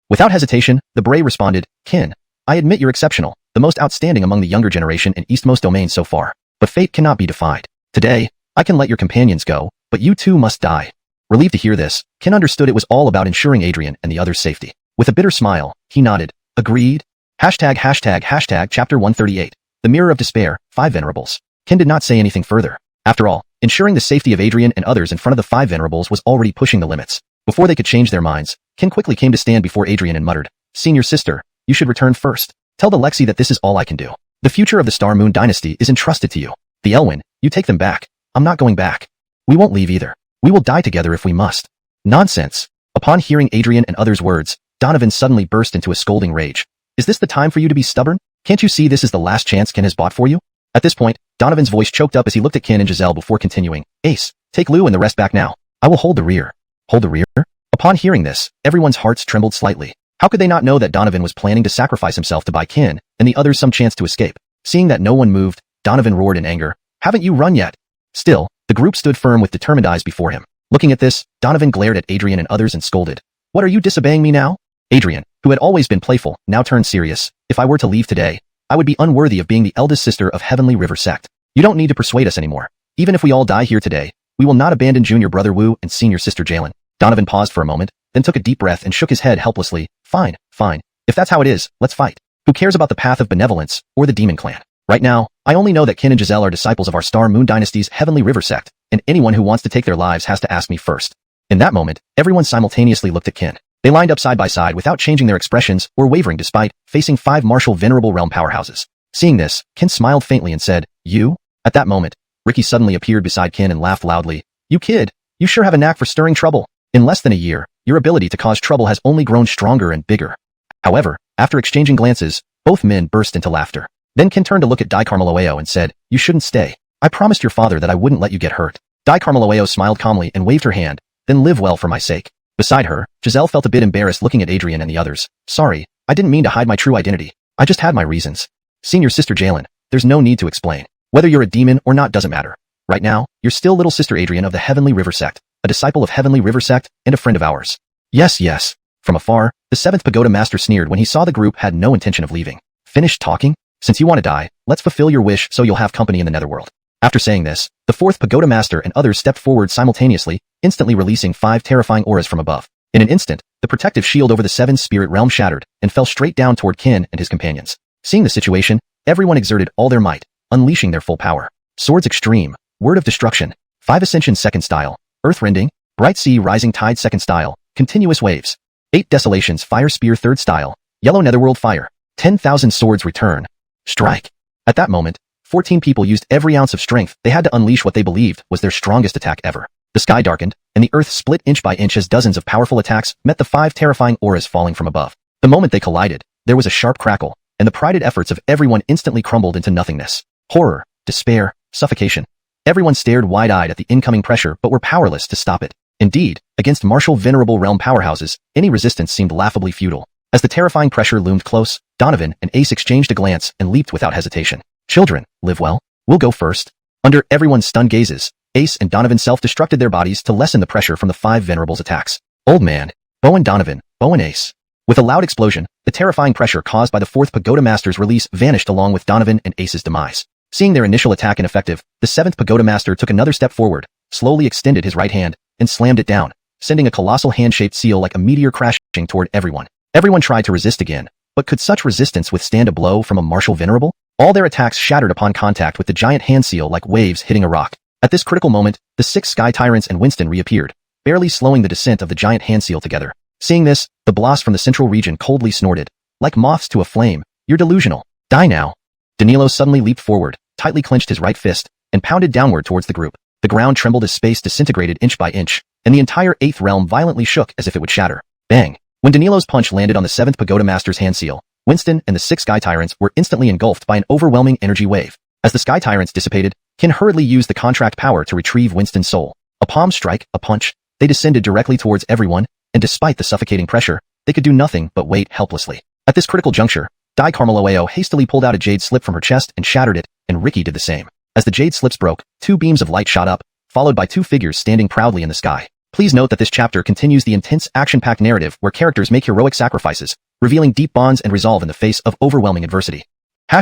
Without hesitation, the Bray responded, Kin, I admit you're exceptional, the most outstanding among the younger generation in Eastmost domain so far. But fate cannot be defied. Today, I can let your companions go, but you too must die. Relieved to hear this, Kin understood it was all about ensuring Adrian and the others' safety. With a bitter smile, he nodded. Agreed? Chapter 138. The Mirror of Despair, 5 Venerables. Kin did not say anything further. After all, ensuring the safety of Adrian and others in front of the 5 Venerables was already pushing the limits. Before they could change their minds, Kin quickly came to stand before Adrian and muttered, Senior sister, you should return first. Tell the Lexi that this is all I can do. The future of the Star Moon dynasty is entrusted to you. The Elwyn, you take them back. I'm not going back. We won't leave either. We will die together if we must. Nonsense. Upon hearing Adrian and others' words, Donovan suddenly burst into a scolding rage. Is this the time for you to be stubborn? Can't you see this is the last chance Kin has bought for you? At this point, Donovan's voice choked up as he looked at Kin and Giselle before continuing. Ace, take Lou and the rest back now. I will hold the rear. Hold the rear? Upon hearing this, everyone's hearts trembled slightly. How could they not know that Donovan was planning to sacrifice himself to buy Kin and the others some chance to escape? Seeing that no one moved, Donovan roared in anger. Haven't you run yet? Still, the group stood firm with determined eyes before him. Looking at this, Donovan glared at Adrian and others and scolded. What are you disobeying me now? Adrian, who had always been playful, now turned serious. If I were to leave today, I would be unworthy of being the eldest sister of Heavenly River Sect. You don't need to persuade us anymore. Even if we all die here today, we will not abandon junior brother Wu and senior sister Jalen. Donovan paused for a moment, then took a deep breath and shook his head helplessly. Fine, fine. If that's how it is, let's fight. Who cares about the path of benevolence or the demon clan? Right now, I only know that Kin and Giselle are disciples of our Star Moon Dynasty's Heavenly River Sect, and anyone who wants to take their lives has to ask me first. In that moment, everyone simultaneously looked at Kin. They lined up side by side without changing their expressions or wavering despite facing 5 martial venerable realm powerhouses. Seeing this, Kin smiled faintly and said, You? At that moment, Ricky suddenly appeared beside Kin and laughed loudly. You kid, you sure have a knack for stirring trouble. In less than a year, your ability to cause trouble has only grown stronger and bigger. However, after exchanging glances, both men burst into laughter. Then Kin turned to look at Dai Carmeloeo and said, You shouldn't stay. I promised your father that I wouldn't let you get hurt. Dai Carmeloeo smiled calmly and waved her hand, then live well for my sake. Beside her, Giselle felt a bit embarrassed looking at Adrian and the others. Sorry, I didn't mean to hide my true identity. I just had my reasons. Senior sister Jalen, there's no need to explain. Whether you're a demon or not doesn't matter. Right now, you're still little sister Adrian of the Heavenly River Sect, a disciple of Heavenly River Sect and a friend of ours. Yes, yes. From afar, the 7th Pagoda Master sneered when he saw the group had no intention of leaving. Finished talking? Since you want to die, let's fulfill your wish so you'll have company in the Netherworld. After saying this, the 4th Pagoda Master and others stepped forward simultaneously, instantly releasing 5 terrifying auras from above. In an instant, the protective shield over the 7 spirit realm shattered and fell straight down toward Kin and his companions. Seeing the situation, everyone exerted all their might, unleashing their full power. Swords Extreme, Word of Destruction, 5 Ascension Second Style, Earthrending, Bright Sea Rising Tide Second Style, Continuous Waves, 8 Desolations Fire Spear Third Style, Yellow Netherworld Fire, 10,000 Swords Return, Strike. At that moment, 14 people used every ounce of strength they had to unleash what they believed was their strongest attack ever. The sky darkened, and the earth split inch by inch as dozens of powerful attacks met the 5 terrifying auras falling from above. The moment they collided, there was a sharp crackle, and the prided efforts of everyone instantly crumbled into nothingness. Horror, despair, suffocation. Everyone stared wide-eyed at the incoming pressure but were powerless to stop it. Indeed, against martial venerable realm powerhouses, any resistance seemed laughably futile. As the terrifying pressure loomed close, Donovan and Ace exchanged a glance and leaped without hesitation. Children, live well. We'll go first. Under everyone's stunned gazes, Ace and Donovan self-destructed their bodies to lessen the pressure from the 5 venerables' attacks. Old Man, Bowen Donovan, Bowen Ace. With a loud explosion, the terrifying pressure caused by the 4th Pagoda Master's release vanished along with Donovan and Ace's demise. Seeing their initial attack ineffective, the 7th Pagoda Master took another step forward, slowly extended his right hand, and slammed it down, sending a colossal hand-shaped seal like a meteor crashing toward everyone. Everyone tried to resist again, but could such resistance withstand a blow from a martial venerable? All their attacks shattered upon contact with the giant hand seal like waves hitting a rock. At this critical moment, the 6 Sky Tyrants and Winston reappeared, barely slowing the descent of the giant hand seal together. Seeing this, the Bloss from the central region coldly snorted. Like moths to a flame, you're delusional. Die now. Danilo suddenly leaped forward, tightly clenched his right fist, and pounded downward towards the group. The ground trembled as space disintegrated inch by inch, and the entire 8th realm violently shook as if it would shatter. Bang! When Danilo's punch landed on the 7th Pagoda Master's hand seal, Winston and the 6 Sky Tyrants were instantly engulfed by an overwhelming energy wave. As the Sky Tyrants dissipated, Kin hurriedly used the contract power to retrieve Winston's soul. A palm strike, a punch, they descended directly towards everyone, and despite the suffocating pressure, they could do nothing but wait helplessly. At this critical juncture, Dai Carmeloeo hastily pulled out a jade slip from her chest and shattered it, and Ricky did the same. As the jade slips broke, 2 beams of light shot up, followed by 2 figures standing proudly in the sky. Please note that this chapter continues the intense action-packed narrative where characters make heroic sacrifices, revealing deep bonds and resolve in the face of overwhelming adversity. #####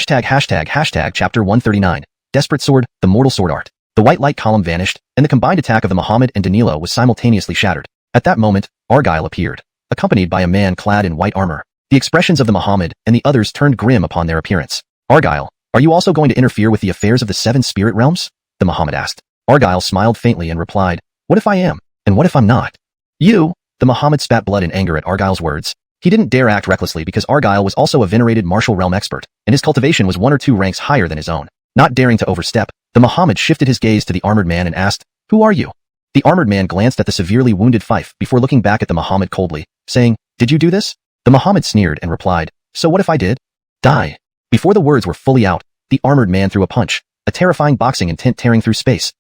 Chapter 139, Desperate Sword, the Mortal Sword Art. The white light column vanished, and the combined attack of the Muhammad and Danilo was simultaneously shattered. At that moment, Argyle appeared, accompanied by a man clad in white armor. The expressions of the Muhammad and the others turned grim upon their appearance. Argyle, are you also going to interfere with the affairs of the 7 spirit realms? The Muhammad asked. Argyle smiled faintly and replied, what if I am? And what if I'm not? You! The Muhammad spat blood in anger at Argyle's words. He didn't dare act recklessly because Argyle was also a venerated martial realm expert, and his cultivation was 1 or 2 ranks higher than his own. Not daring to overstep, the Muhammad shifted his gaze to the armored man and asked, who are you? The armored man glanced at the severely wounded Fife before looking back at the Muhammad coldly, saying, did you do this? The Muhammad sneered and replied, so what if I did? Die. Before the words were fully out, the armored man threw a punch, a terrifying boxing intent tearing through space,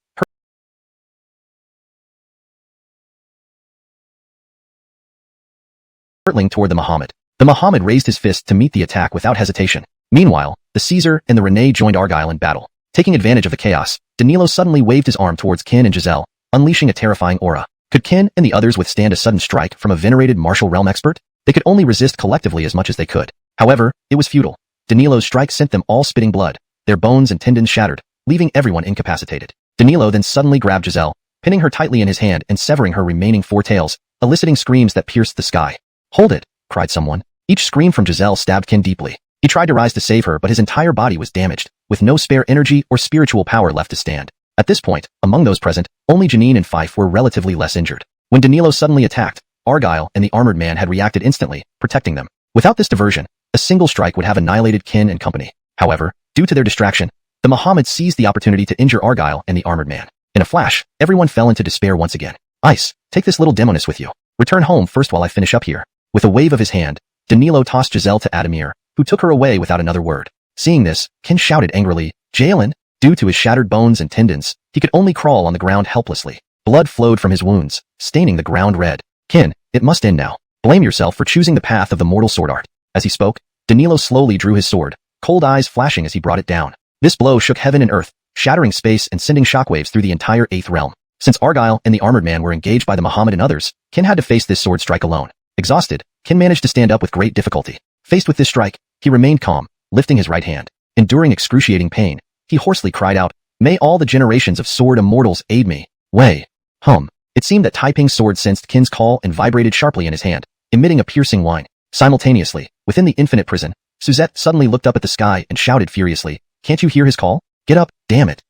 hurtling toward the Muhammad. The Muhammad raised his fist to meet the attack without hesitation. Meanwhile, the Caesar and the Renee joined Argyle in battle. Taking advantage of the chaos, Danilo suddenly waved his arm towards Kin and Giselle, unleashing a terrifying aura. Could Kin and the others withstand a sudden strike from a venerated martial realm expert? They could only resist collectively as much as they could. However, it was futile. Danilo's strike sent them all spitting blood, their bones and tendons shattered, leaving everyone incapacitated. Danilo then suddenly grabbed Giselle, pinning her tightly in his hand and severing her remaining 4 tails, eliciting screams that pierced the sky. Hold it, cried someone. Each scream from Giselle stabbed Kin deeply. He tried to rise to save her but his entire body was damaged, with no spare energy or spiritual power left to stand. At this point, among those present, only Janine and Fife were relatively less injured. When Danilo suddenly attacked, Argyle and the armored man had reacted instantly, protecting them. Without this diversion, a single strike would have annihilated Kin and company. However, due to their distraction, the Muhammad seized the opportunity to injure Argyle and the armored man. In a flash, everyone fell into despair once again. Ice, take this little demoness with you. Return home first while I finish up here. With a wave of his hand, Danilo tossed Giselle to Adamir, who took her away without another word. Seeing this, Kin shouted angrily, Jalen! Due to his shattered bones and tendons, he could only crawl on the ground helplessly. Blood flowed from his wounds, staining the ground red. Kin, it must end now. Blame yourself for choosing the path of the mortal sword art. As he spoke, Danilo slowly drew his sword, cold eyes flashing as he brought it down. This blow shook heaven and earth, shattering space and sending shockwaves through the entire 8th realm. Since Argyle and the armored man were engaged by the Muhammad and others, Kin had to face this sword strike alone. Exhausted, Kin managed to stand up with great difficulty. Faced with this strike, he remained calm, lifting his right hand. Enduring excruciating pain, he hoarsely cried out, may all the generations of sword immortals aid me. Way. It seemed that Taiping's sword sensed Kin's call and vibrated sharply in his hand, emitting a piercing whine. Simultaneously, within the infinite prison, Suzette suddenly looked up at the sky and shouted furiously, can't you hear his call? Get up, damn it.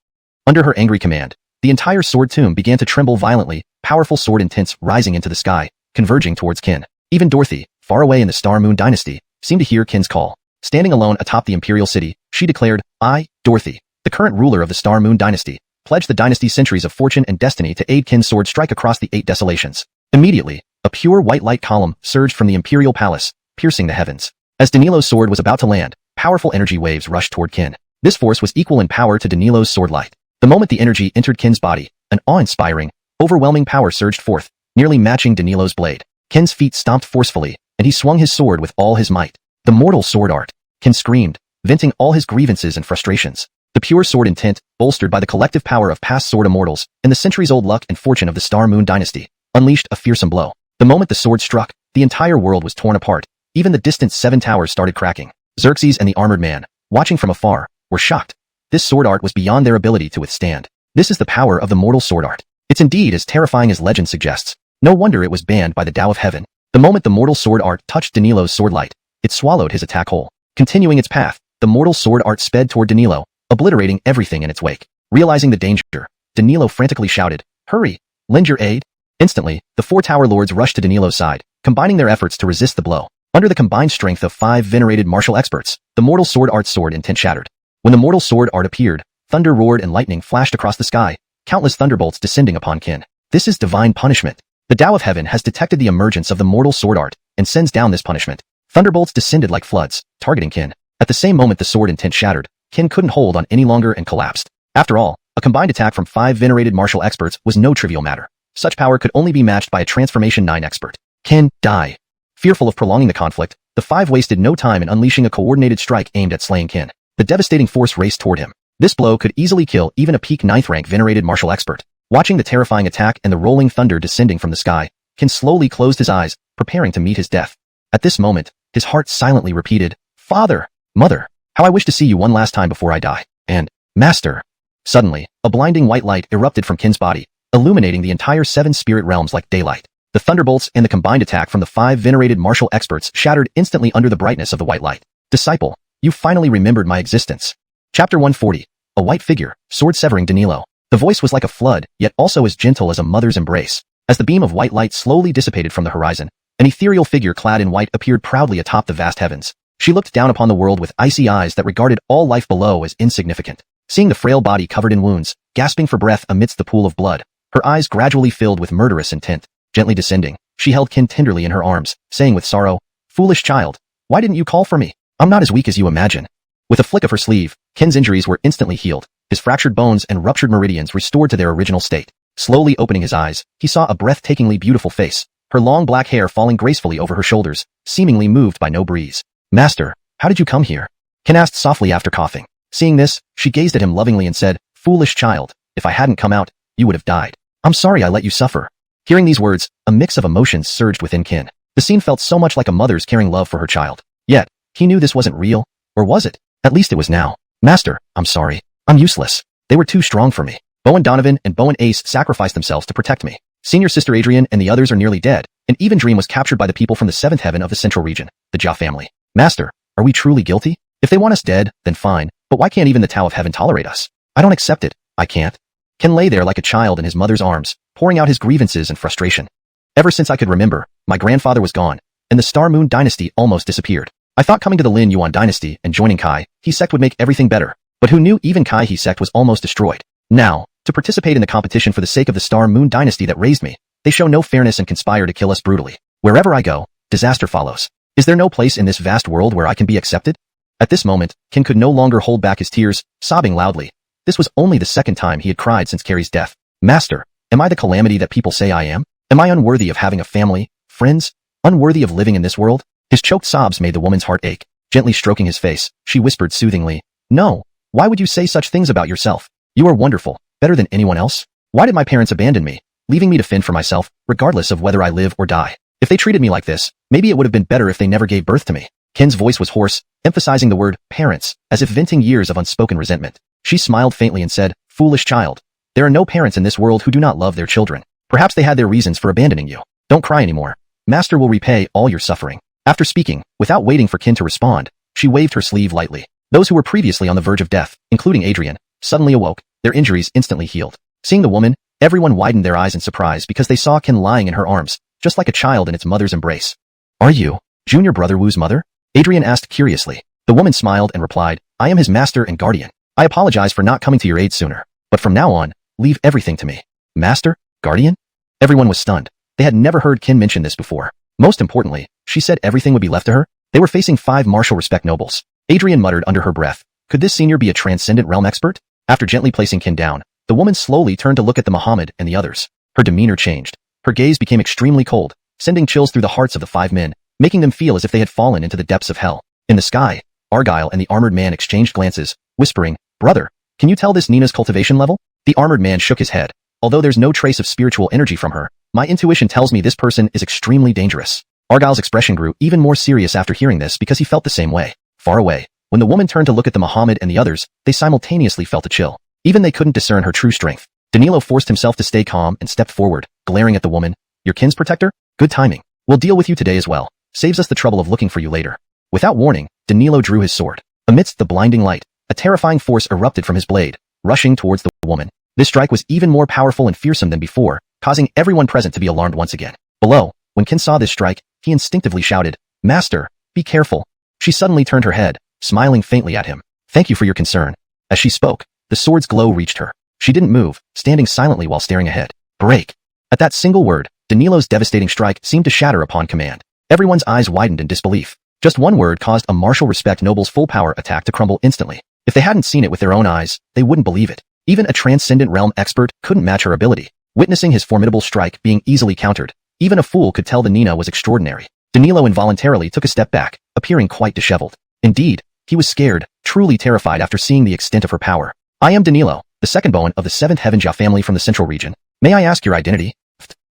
Under her angry command, the entire sword tomb began to tremble violently, powerful sword intents rising into the sky, converging towards Qin. Even Dorothy, far away in the Star Moon Dynasty, seemed to hear Qin's call. Standing alone atop the imperial city, she declared, I, Dorothy, the current ruler of the Star Moon Dynasty, pledge the dynasty's centuries of fortune and destiny to aid Qin's sword strike across the 8 desolations. Immediately, a pure white light column surged from the imperial palace, piercing the heavens. As Danilo's sword was about to land, powerful energy waves rushed toward Qin. This force was equal in power to Danilo's sword light. The moment the energy entered Qin's body, an awe-inspiring, overwhelming power surged forth, nearly matching Danilo's blade. Qin's feet stomped forcefully, and he swung his sword with all his might. The mortal sword art. Qin screamed, venting all his grievances and frustrations. The pure sword intent, bolstered by the collective power of past sword immortals and the centuries-old luck and fortune of the Star Moon Dynasty, unleashed a fearsome blow. The moment the sword struck, the entire world was torn apart. Even the distant 7 towers started cracking. Xerxes and the armored man, watching from afar, were shocked. This sword art was beyond their ability to withstand. This is the power of the mortal sword art. It's indeed as terrifying as legend suggests. No wonder it was banned by the Tao of Heaven. The moment the mortal sword art touched Danilo's sword light, it swallowed his attack whole. Continuing its path, the mortal sword art sped toward Danilo, obliterating everything in its wake. Realizing the danger, Danilo frantically shouted, Hurry! Lend your aid! Instantly, the 4 tower lords rushed to Danilo's side, combining their efforts to resist the blow. Under the combined strength of 5 venerated martial experts, the mortal sword art's sword intent shattered. When the mortal sword art appeared, thunder roared and lightning flashed across the sky, countless thunderbolts descending upon Qin. This is divine punishment. The Tao of Heaven has detected the emergence of the mortal sword art and sends down this punishment. Thunderbolts descended like floods, targeting Qin. At the same moment the sword intent shattered, Qin couldn't hold on any longer and collapsed. After all, a combined attack from 5 venerated martial experts was no trivial matter. Such power could only be matched by a Transformation 9 expert. Qin, die. Fearful of prolonging the conflict, the 5 wasted no time in unleashing a coordinated strike aimed at slaying Qin. The devastating force raced toward him. This blow could easily kill even a peak 9th rank venerated martial expert. Watching the terrifying attack and the rolling thunder descending from the sky, Qin slowly closed his eyes, preparing to meet his death. At this moment, his heart silently repeated, Father, Mother, how I wish to see you one last time before I die. And, Master. Suddenly, a blinding white light erupted from Qin's body, illuminating the entire 7 spirit realms like daylight. The thunderbolts and the combined attack from the 5 venerated martial experts shattered instantly under the brightness of the white light. Disciple, you finally remembered my existence. Chapter 140. A white figure, sword severing Danilo. The voice was like a flood, yet also as gentle as a mother's embrace. As the beam of white light slowly dissipated from the horizon, an ethereal figure clad in white appeared proudly atop the vast heavens. She looked down upon the world with icy eyes that regarded all life below as insignificant. Seeing the frail body covered in wounds, gasping for breath amidst the pool of blood, her eyes gradually filled with murderous intent. Gently descending, she held Qin tenderly in her arms, saying with sorrow, Foolish child, why didn't you call for me? I'm not as weak as you imagine. With a flick of her sleeve, Qin's injuries were instantly healed, his fractured bones and ruptured meridians restored to their original state. Slowly opening his eyes, he saw a breathtakingly beautiful face, her long black hair falling gracefully over her shoulders, seemingly moved by no breeze. Master, how did you come here? Qin asked softly after coughing. Seeing this, she gazed at him lovingly and said, Foolish child, if I hadn't come out, you would have died. I'm sorry I let you suffer. Hearing these words, a mix of emotions surged within Qin. The scene felt so much like a mother's caring love for her child. Yet, he knew this wasn't real, or was it? At least it was now. Master, I'm sorry. I'm useless. They were too strong for me. Bowen Donovan and Bowen Ace sacrificed themselves to protect me. Senior sister Adrian and the others are nearly dead, and even Dream was captured by the people from the 7th heaven of the central region, the Jia family. Master, are we truly guilty? If they want us dead, then fine, but why can't even the Tao of Heaven tolerate us? I don't accept it. I can't. Qin lay there like a child in his mother's arms, pouring out his grievances and frustration. Ever since I could remember, my grandfather was gone, and the Star Moon Dynasty almost disappeared. I thought coming to the Lin Yuan Dynasty and joining Kai He sect would make everything better, but who knew even Kai He sect was almost destroyed. Now, to participate in the competition for the sake of the Star Moon Dynasty that raised me, they show no fairness and conspire to kill us brutally. Wherever I go, disaster follows. Is there no place in this vast world where I can be accepted? At this moment, Qin could no longer hold back his tears, sobbing loudly. This was only the 2nd time he had cried since Carrie's death. Master, am I the calamity that people say I am? Am I unworthy of having a family, friends, unworthy of living in this world? His choked sobs made the woman's heart ache. Gently stroking his face, she whispered soothingly, No, why would you say such things about yourself? You are wonderful, better than anyone else. Why did my parents abandon me, leaving me to fend for myself, regardless of whether I live or die? If they treated me like this, maybe it would have been better if they never gave birth to me. Qin's voice was hoarse, emphasizing the word parents, as if venting years of unspoken resentment. She smiled faintly and said, Foolish child. There are no parents in this world who do not love their children. Perhaps they had their reasons for abandoning you. Don't cry anymore. Master will repay all your suffering. After speaking, without waiting for Qin to respond, she waved her sleeve lightly. Those who were previously on the verge of death, including Adrian, suddenly awoke, their injuries instantly healed. Seeing the woman, everyone widened their eyes in surprise because they saw Qin lying in her arms, just like a child in its mother's embrace. Are you junior brother Wu's mother? Adrian asked curiously. The woman smiled and replied, I am his master and guardian. I apologize for not coming to your aid sooner, but from now on, leave everything to me. Master? Guardian? Everyone was stunned. They had never heard Qin mention this before. Most importantly, she said everything would be left to her? They were facing 5 martial respect nobles. Adrian muttered under her breath, could this senior be a transcendent realm expert? After gently placing Qin down, the woman slowly turned to look at the Muhammad and the others. Her demeanor changed. Her gaze became extremely cold, sending chills through the hearts of the 5 men, making them feel as if they had fallen into the depths of hell. In the sky, Argyle and the armored man exchanged glances, whispering, brother, can you tell this Nina's cultivation level? The armored man shook his head. Although there's no trace of spiritual energy from her, my intuition tells me this person is extremely dangerous. Argyle's expression grew even more serious after hearing this because he felt the same way. Far away, when the woman turned to look at the Muhammad and the others, they simultaneously felt a chill. Even they couldn't discern her true strength. Danilo forced himself to stay calm and stepped forward, glaring at the woman. Your kin's protector? Good timing. We'll deal with you today as well. Saves us the trouble of looking for you later. Without warning, Danilo drew his sword. Amidst the blinding light, a terrifying force erupted from his blade, rushing towards the woman. This strike was even more powerful and fearsome than before, causing everyone present to be alarmed once again. Below, when Qin saw this strike, he instinctively shouted, Master, be careful. She suddenly turned her head, smiling faintly at him. Thank you for your concern. As she spoke, the sword's glow reached her. She didn't move, standing silently while staring ahead. Break. At that single word, Danilo's devastating strike seemed to shatter upon command. Everyone's eyes widened in disbelief. Just one word caused a martial respect noble's full power attack to crumble instantly. If they hadn't seen it with their own eyes, they wouldn't believe it. Even a transcendent realm expert couldn't match her ability. Witnessing his formidable strike being easily countered, even a fool could tell the Nina was extraordinary. Danilo involuntarily took a step back, appearing quite disheveled. Indeed, he was scared, truly terrified after seeing the extent of her power. I am Danilo, the second Bowen of the 7th Heaven Jia family from the central region. May I ask your identity?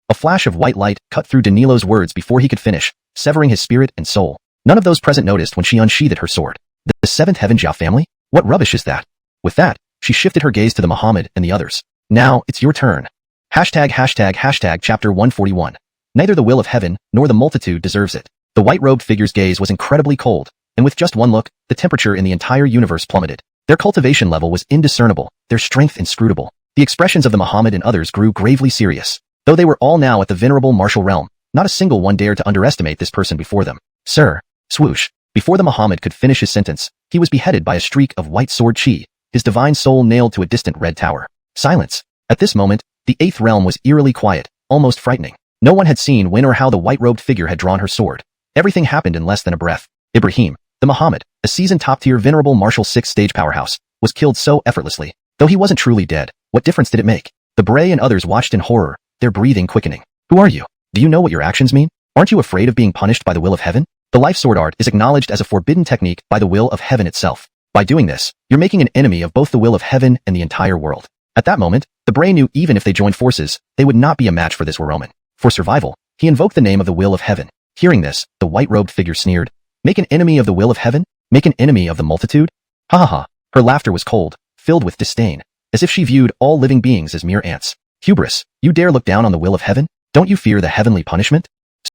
A flash of white light cut through Danilo's words before he could finish, severing his spirit and soul. None of those present noticed when she unsheathed her sword. The 7th Heaven Jia family? What rubbish is that? With that, she shifted her gaze to the Muhammad and the others. Now, it's your turn. Hashtag chapter 141. Neither the will of heaven nor the multitude deserves it. The white-robed figure's gaze was incredibly cold, and with just one look, the temperature in the entire universe plummeted. Their cultivation level was indiscernible, their strength inscrutable. The expressions of the Muhammad and others grew gravely serious. Though they were all now at the venerable martial realm, not a single one dared to underestimate this person before them. Sir. Swoosh. Before the Muhammad could finish his sentence, he was beheaded by a streak of white sword chi, his divine soul nailed to a distant red tower. Silence. At this moment, the 8th realm was eerily quiet, almost frightening. No one had seen when or how the white-robed figure had drawn her sword. Everything happened in less than a breath. Ibrahim, the Muhammad, a seasoned top-tier venerable martial 6th-stage powerhouse, was killed so effortlessly. Though he wasn't truly dead, what difference did it make? The Bray and others watched in horror, their breathing quickening. Who are you? Do you know what your actions mean? Aren't you afraid of being punished by the will of heaven? The life sword art is acknowledged as a forbidden technique by the will of heaven itself. By doing this, you're making an enemy of both the will of heaven and the entire world. At that moment, the Bray knew even if they joined forces, they would not be a match for this Roman. For survival, he invoked the name of the will of heaven. Hearing this, the white-robed figure sneered. Make an enemy of the will of heaven? Make an enemy of the multitude? Ha ha ha. Her laughter was cold, filled with disdain, as if she viewed all living beings as mere ants. Hubris, you dare look down on the will of heaven? Don't you fear the heavenly punishment?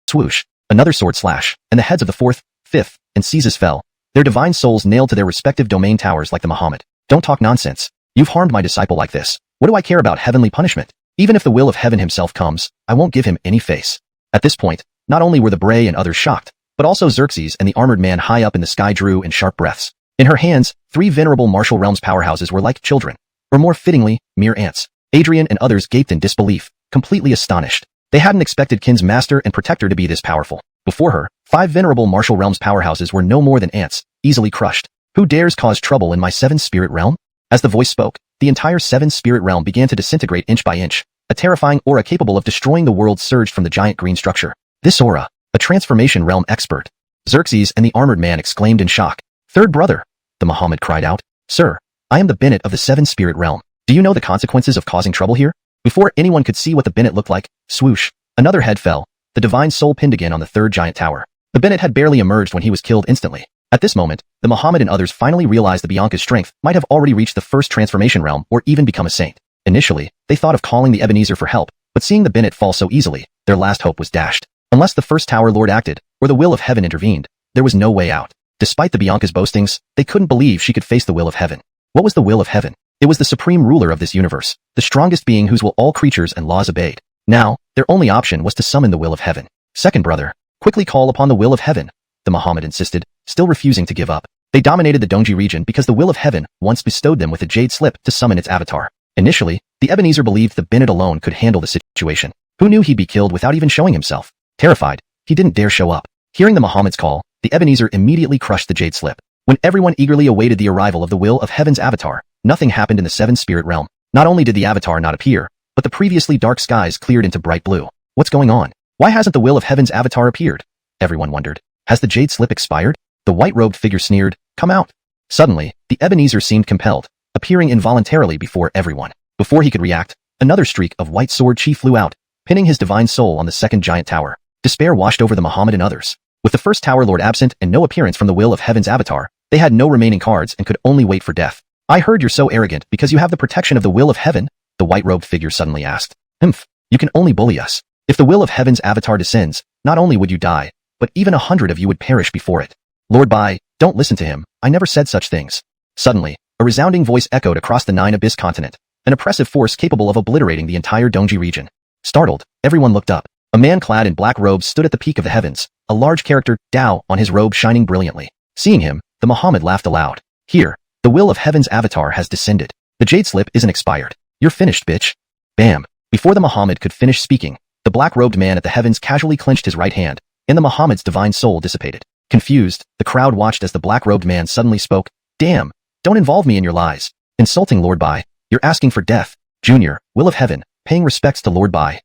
Swoosh. Another sword slash, and the heads of the 4th, 5th, and Caesars fell, their divine souls nailed to their respective domain towers like the Muhammad. Don't talk nonsense. You've harmed my disciple like this. What do I care about heavenly punishment? Even if the will of heaven himself comes, I won't give him any face. At this point, not only were the Bray and others shocked, but also Xerxes and the armored man high up in the sky drew in sharp breaths. In her hands, 3 venerable martial realms powerhouses were like children, or more fittingly, mere ants. Adrian and others gaped in disbelief, completely astonished. They hadn't expected Qin's master and protector to be this powerful. Before her, 5 venerable martial realms powerhouses were no more than ants, easily crushed. Who dares cause trouble in my 7th spirit realm? As the voice spoke, the entire 7th spirit realm began to disintegrate inch by inch. A terrifying aura capable of destroying the world surged from the giant green structure. This aura, a transformation realm expert. Xerxes and the armored man exclaimed in shock. Third brother, the Muhammad cried out. Sir, I am the Bennett of the 7th spirit realm. Do you know the consequences of causing trouble here? Before anyone could see what the Bennett looked like, swoosh, another head fell. The divine soul pinned again on the 3rd giant tower. The Bennett had barely emerged when he was killed instantly. At this moment, the Muhammad and others finally realized that Bianca's strength might have already reached the 1st transformation realm or even become a saint. Initially, they thought of calling the Ebenezer for help, but seeing the Bennett fall so easily, their last hope was dashed. Unless the 1st Tower Lord acted, or the will of heaven intervened, there was no way out. Despite the Bianca's boastings, they couldn't believe she could face the will of heaven. What was the will of heaven? It was the supreme ruler of this universe, the strongest being whose will all creatures and laws obeyed. Now, their only option was to summon the will of heaven. Second brother, quickly call upon the will of heaven, the Muhammad insisted, still refusing to give up. They dominated the Dongji region because the will of heaven once bestowed them with a jade slip to summon its avatar. Initially, the Ebenezer believed the Bennett alone could handle the situation. Who knew he'd be killed without even showing himself? Terrified, he didn't dare show up. Hearing the Muhammad's call, the Ebenezer immediately crushed the jade slip. When everyone eagerly awaited the arrival of the will of heaven's avatar, nothing happened in the seven spirit realm. Not only did the avatar not appear, but the previously dark skies cleared into bright blue. What's going on? Why hasn't the will of heaven's avatar appeared? Everyone wondered. Has the jade slip expired? The white-robed figure sneered, come out. Suddenly, the Ebenezer seemed compelled, appearing involuntarily before everyone. Before he could react, another streak of white sword chi flew out, pinning his divine soul on the second giant tower. Despair washed over the Muhammad and others. With the first tower lord absent and no appearance from the will of heaven's avatar, they had no remaining cards and could only wait for death. I heard you're so arrogant because you have the protection of the will of heaven, the white-robed figure suddenly asked. You can only bully us. If the will of heaven's avatar descends, not only would you die, but even 100 of you would perish before it. Lord Bai, don't listen to him, I never said such things. Suddenly, a resounding voice echoed across the Nine Abyss continent, an oppressive force capable of obliterating the entire Dongji region. Startled, everyone looked up. A man clad in black robes stood at the peak of the heavens, a large character, Dao, on his robe shining brilliantly. Seeing him, the Muhammad laughed aloud. Here, the will of heaven's avatar has descended. The jade slip isn't expired. You're finished, bitch. Bam. Before the Muhammad could finish speaking, the black-robed man at the heavens casually clenched his right hand, and the Muhammad's divine soul dissipated. Confused, the crowd watched as the black-robed man suddenly spoke. Damn, don't involve me in your lies. Insulting Lord Bai. You're asking for death. Junior, will of heaven, paying respects to Lord Bai.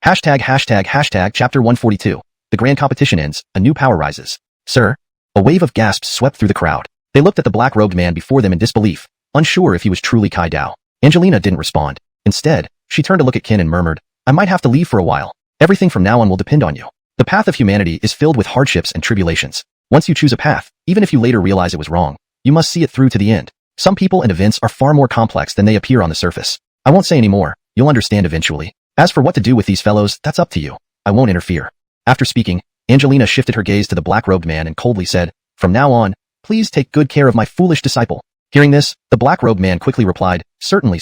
Hashtag chapter 142. The grand competition ends, a new power rises. Sir? A wave of gasps swept through the crowd. They looked at the black-robed man before them in disbelief, unsure if he was truly Kai Dao. Angelina didn't respond. Instead, she turned to look at Qin and murmured, I might have to leave for a while. Everything from now on will depend on you. The path of humanity is filled with hardships and tribulations. Once you choose a path, even if you later realize it was wrong, you must see it through to the end. Some people and events are far more complex than they appear on the surface. I won't say any more, you'll understand eventually. As for what to do with these fellows, that's up to you. I won't interfere. After speaking, Angelina shifted her gaze to the black-robed man and coldly said, From now on, please take good care of my foolish disciple. Hearing this, the black-robed man quickly replied, Certainly,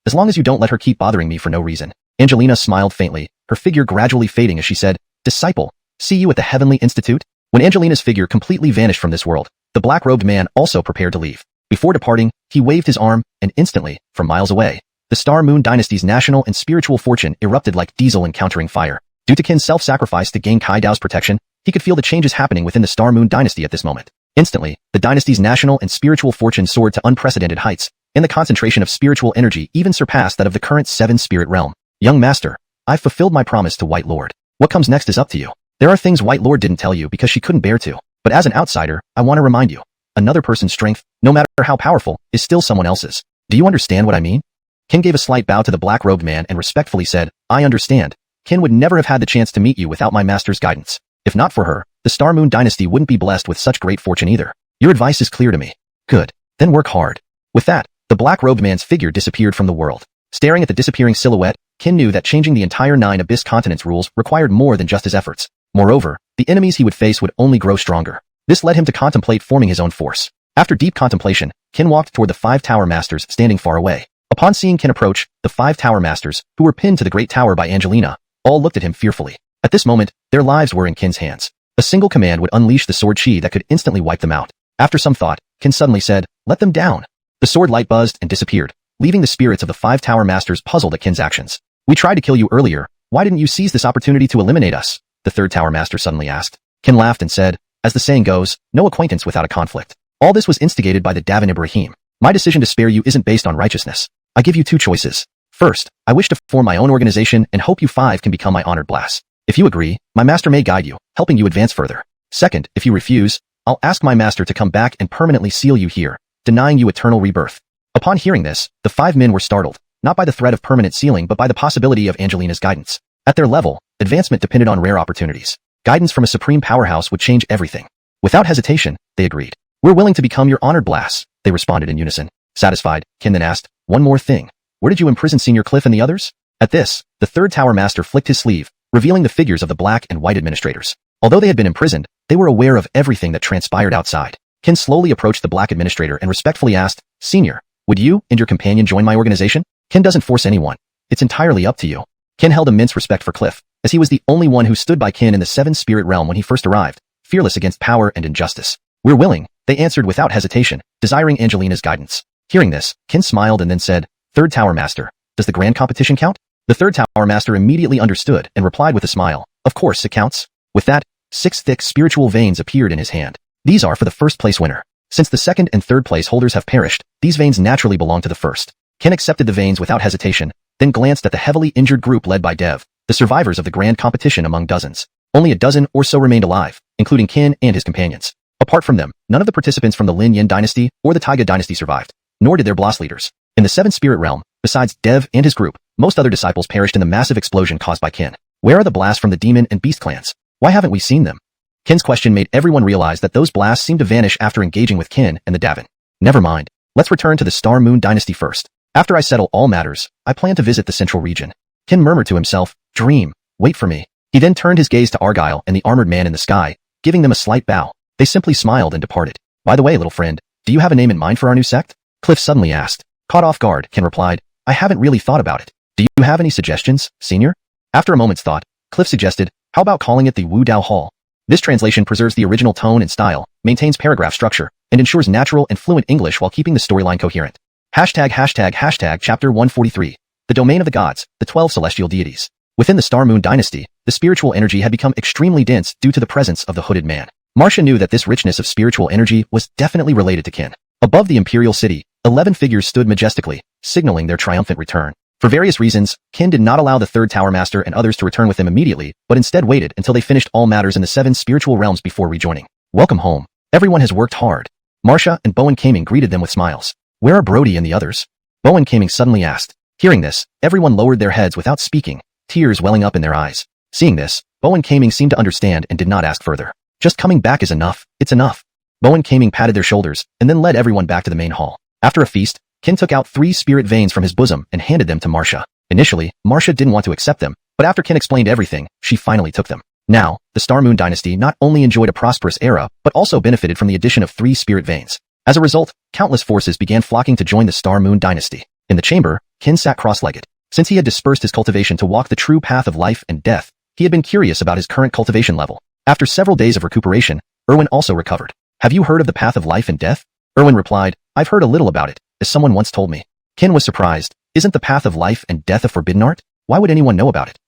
as long as you don't let her keep bothering me for no reason. Angelina smiled faintly, her figure gradually fading as she said, Disciple, see you at the Heavenly Institute? When Angelina's figure completely vanished from this world, the black-robed man also prepared to leave. Before departing, he waved his arm, and instantly, from miles away, the Star Moon Dynasty's national and spiritual fortune erupted like diesel encountering fire. Due to Qin's self-sacrifice to gain Kai Dao's protection, he could feel the changes happening within the Star Moon Dynasty at this moment. Instantly, the dynasty's national and spiritual fortune soared to unprecedented heights, and the concentration of spiritual energy even surpassed that of the current seven-spirit realm. Young master, I've fulfilled my promise to White Lord. What comes next is up to you. There are things White Lord didn't tell you because she couldn't bear to. But as an outsider, I want to remind you. Another person's strength, no matter how powerful, is still someone else's. Do you understand what I mean? Qin gave a slight bow to the black-robed man and respectfully said, I understand. Qin would never have had the chance to meet you without my master's guidance. If not for her, the Star Moon Dynasty wouldn't be blessed with such great fortune either. Your advice is clear to me. Good. Then work hard. With that, the black-robed man's figure disappeared from the world. Staring at the disappearing silhouette, Qin knew that changing the entire Nine Abyss continent's rules required more than just his efforts. Moreover, the enemies he would face would only grow stronger. This led him to contemplate forming his own force. After deep contemplation, Qin walked toward the 5 Tower Masters standing far away. Upon seeing Qin approach, the 5 Tower Masters, who were pinned to the Great Tower by Angelina, all looked at him fearfully. At this moment, their lives were in Qin's hands. A single command would unleash the sword chi that could instantly wipe them out. After some thought, Qin suddenly said, let them down. The sword light buzzed and disappeared, leaving the spirits of the 5 Tower Masters puzzled at Qin's actions. We tried to kill you earlier, why didn't you seize this opportunity to eliminate us? The 3rd Tower Master suddenly asked. Qin laughed and said, as the saying goes, no acquaintance without a conflict. All this was instigated by the Davin Ibrahim. My decision to spare you isn't based on righteousness. I give you 2 choices. First, I wish to form my own organization and hope you 5 can become my honored blast. If you agree, my master may guide you, helping you advance further. Second, if you refuse, I'll ask my master to come back and permanently seal you here, denying you eternal rebirth. Upon hearing this, the 5 men were startled, not by the threat of permanent sealing but by the possibility of Angelina's guidance. At their level, advancement depended on rare opportunities. Guidance from a supreme powerhouse would change everything. Without hesitation, they agreed. We're willing to become your honored blasts, they responded in unison. Satisfied, Qin then asked, one more thing. Where did you imprison Senior Cliff and the others? At this, the 3rd Tower Master flicked his sleeve, revealing the figures of the black and white administrators. Although they had been imprisoned, they were aware of everything that transpired outside. Qin slowly approached the black administrator and respectfully asked, Senior, Would you and your companion join my organization? Ken doesn't force anyone. It's entirely up to you. Ken held immense respect for Cliff, as he was the only one who stood by Ken in the Seven Spirit Realm when he first arrived, fearless against power and injustice. We're willing, they answered without hesitation, desiring Angelina's guidance. Hearing this, Ken smiled and then said, Third Tower Master, does the grand competition count? The Third Tower Master immediately understood and replied with a smile, Of course it counts. With that, 6 thick spiritual veins appeared in his hand. These are for the first place winner. Since the second and third place holders have perished, these veins naturally belong to the first. Ken accepted the veins without hesitation, then glanced at the heavily injured group led by Dev, the survivors of the grand competition among dozens. Only a dozen or so remained alive, including Ken and his companions. Apart from them, none of the participants from the Lin Yin dynasty or the Taiga dynasty survived, nor did their boss leaders. In the Seven Spirit Realm, besides Dev and his group, most other disciples perished in the massive explosion caused by Ken. Where are the blasts from the demon and beast clans? Why haven't we seen them? Ken's question made everyone realize that those blasts seemed to vanish after engaging with Ken and the Davin. Never mind. Let's return to the Star Moon dynasty first. After I settle all matters, I plan to visit the central region. Ken murmured to himself, Dream, wait for me. He then turned his gaze to Argyle and the armored man in the sky, giving them a slight bow. They simply smiled and departed. By the way, little friend, do you have a name in mind for our new sect? Cliff suddenly asked. Caught off guard, Ken replied, I haven't really thought about it. Do you have any suggestions, senior? After a moment's thought, Cliff suggested, how about calling it the Wu Dao Hall? This translation preserves the original tone and style, maintains paragraph structure, and ensures natural and fluent English while keeping the storyline coherent. Hashtag chapter 143. The domain of the gods, the 12 celestial deities. Within the Star Moon dynasty, the spiritual energy had become extremely dense due to the presence of the hooded man. Marcia knew that this richness of spiritual energy was definitely related to Ken. Above the imperial city, 11 figures stood majestically, signaling their triumphant return. For various reasons, Ken did not allow the Third Tower Master and others to return with him immediately, but instead waited until they finished all matters in the 7 spiritual realms before rejoining. Welcome home. Everyone has worked hard. Marcia and Bowen Kaming greeted them with smiles. Where are Brody and the others? Bowen Kaming suddenly asked. Hearing this, everyone lowered their heads without speaking, tears welling up in their eyes. Seeing this, Bowen Kaming seemed to understand and did not ask further. Just coming back is enough. It's enough. Bowen Kaming patted their shoulders and then led everyone back to the main hall. After a feast, Ken took out 3 spirit veins from his bosom and handed them to Marcia. Initially, Marcia didn't want to accept them, but after Ken explained everything, she finally took them. Now, the Star Moon dynasty not only enjoyed a prosperous era, but also benefited from the addition of 3 spirit veins. As a result, countless forces began flocking to join the Star Moon dynasty. In the chamber, Ken sat cross-legged. Since he had dispersed his cultivation to walk the true path of life and death, he had been curious about his current cultivation level. After several days of recuperation, Erwin also recovered. Have you heard of the path of life and death? Erwin replied, I've heard a little about it, as someone once told me. Ken was surprised. Isn't the path of life and death a forbidden art? Why would anyone know about it?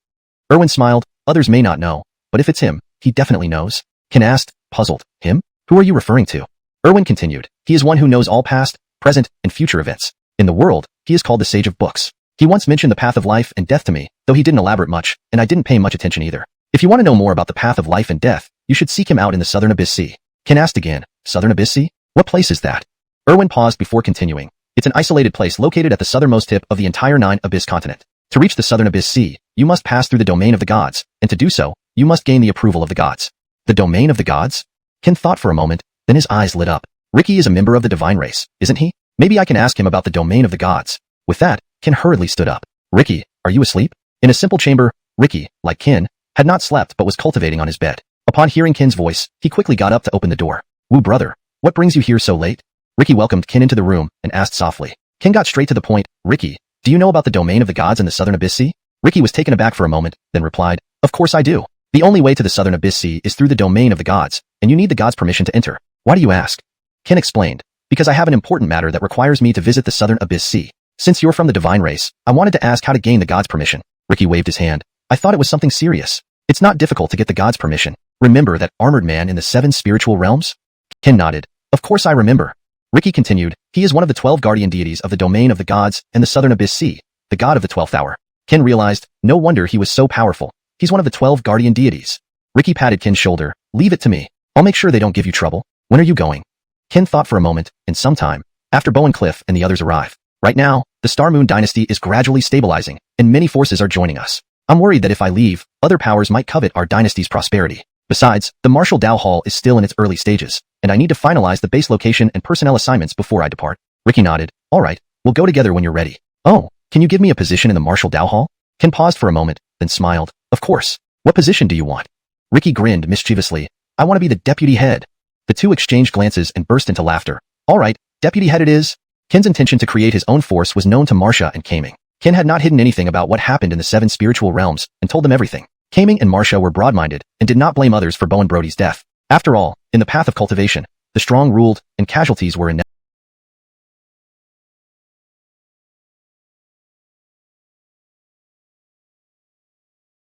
Erwin smiled. Others may not know, but if it's him, he definitely knows. Ken asked, puzzled. Him? Who are you referring to? Erwin continued. He is one who knows all past, present, and future events. In the world, he is called the Sage of Books. He once mentioned the path of life and death to me, though he didn't elaborate much, and I didn't pay much attention either. If you want to know more about the path of life and death, you should seek him out in the Southern Abyss Sea. Ken asked again, Southern Abyss Sea? What place is that? Erwin paused before continuing. It's an isolated place located at the southernmost tip of the entire 9 Abyss continent. To reach the Southern Abyss Sea, you must pass through the domain of the gods, and to do so, you must gain the approval of the gods. The domain of the gods? Ken thought for a moment, then his eyes lit up. Ricky is a member of the divine race, isn't he? Maybe I can ask him about the domain of the gods. With that, Ken hurriedly stood up. Ricky, are you asleep? In a simple chamber, Ricky, like Ken, had not slept but was cultivating on his bed. Upon hearing Ken's voice, he quickly got up to open the door. Wu brother, what brings you here so late? Ricky welcomed Ken into the room and asked softly. Ken got straight to the point. Ricky, do you know about the domain of the gods in the Southern Abyss Sea? Ricky was taken aback for a moment, then replied, Of course I do. The only way to the Southern Abyss Sea is through the domain of the gods, and you need the gods' permission to enter. Why do you ask? Ken explained. Because I have an important matter that requires me to visit the Southern Abyss Sea. Since you're from the divine race, I wanted to ask how to gain the gods' permission. Ricky waved his hand. I thought it was something serious. It's not difficult to get the gods' permission. Remember that armored man in the 7 spiritual realms? Ken nodded. Of course I remember. Ricky continued. He is one of the 12 guardian deities of the domain of the gods and the Southern Abyss Sea, the god of the 12th hour. Ken realized, no wonder he was so powerful. He's one of the 12 guardian deities. Ricky patted Ken's shoulder. Leave it to me. I'll make sure they don't give you trouble. When are you going? Ken thought for a moment, and sometime, after Bo and Cliff and the others arrive. Right now, the Star Moon dynasty is gradually stabilizing, and many forces are joining us. I'm worried that if I leave, other powers might covet our dynasty's prosperity. Besides, the Martial Dao Hall is still in its early stages, and I need to finalize the base location and personnel assignments before I depart. Ricky nodded. All right, we'll go together when you're ready. Oh, can you give me a position in the Martial Dao Hall? Ken paused for a moment, then smiled. Of course. What position do you want? Ricky grinned mischievously. I want to be the deputy head. The two exchanged glances and burst into laughter. All right, deputy head it is. Qin's intention to create his own force was known to Marcia and Kaming. Qin had not hidden anything about what happened in the 7 spiritual realms and told them everything. Kaming and Marcia were broad-minded and did not blame others for Bowen Brody's death. After all, in the path of cultivation, the strong ruled and casualties were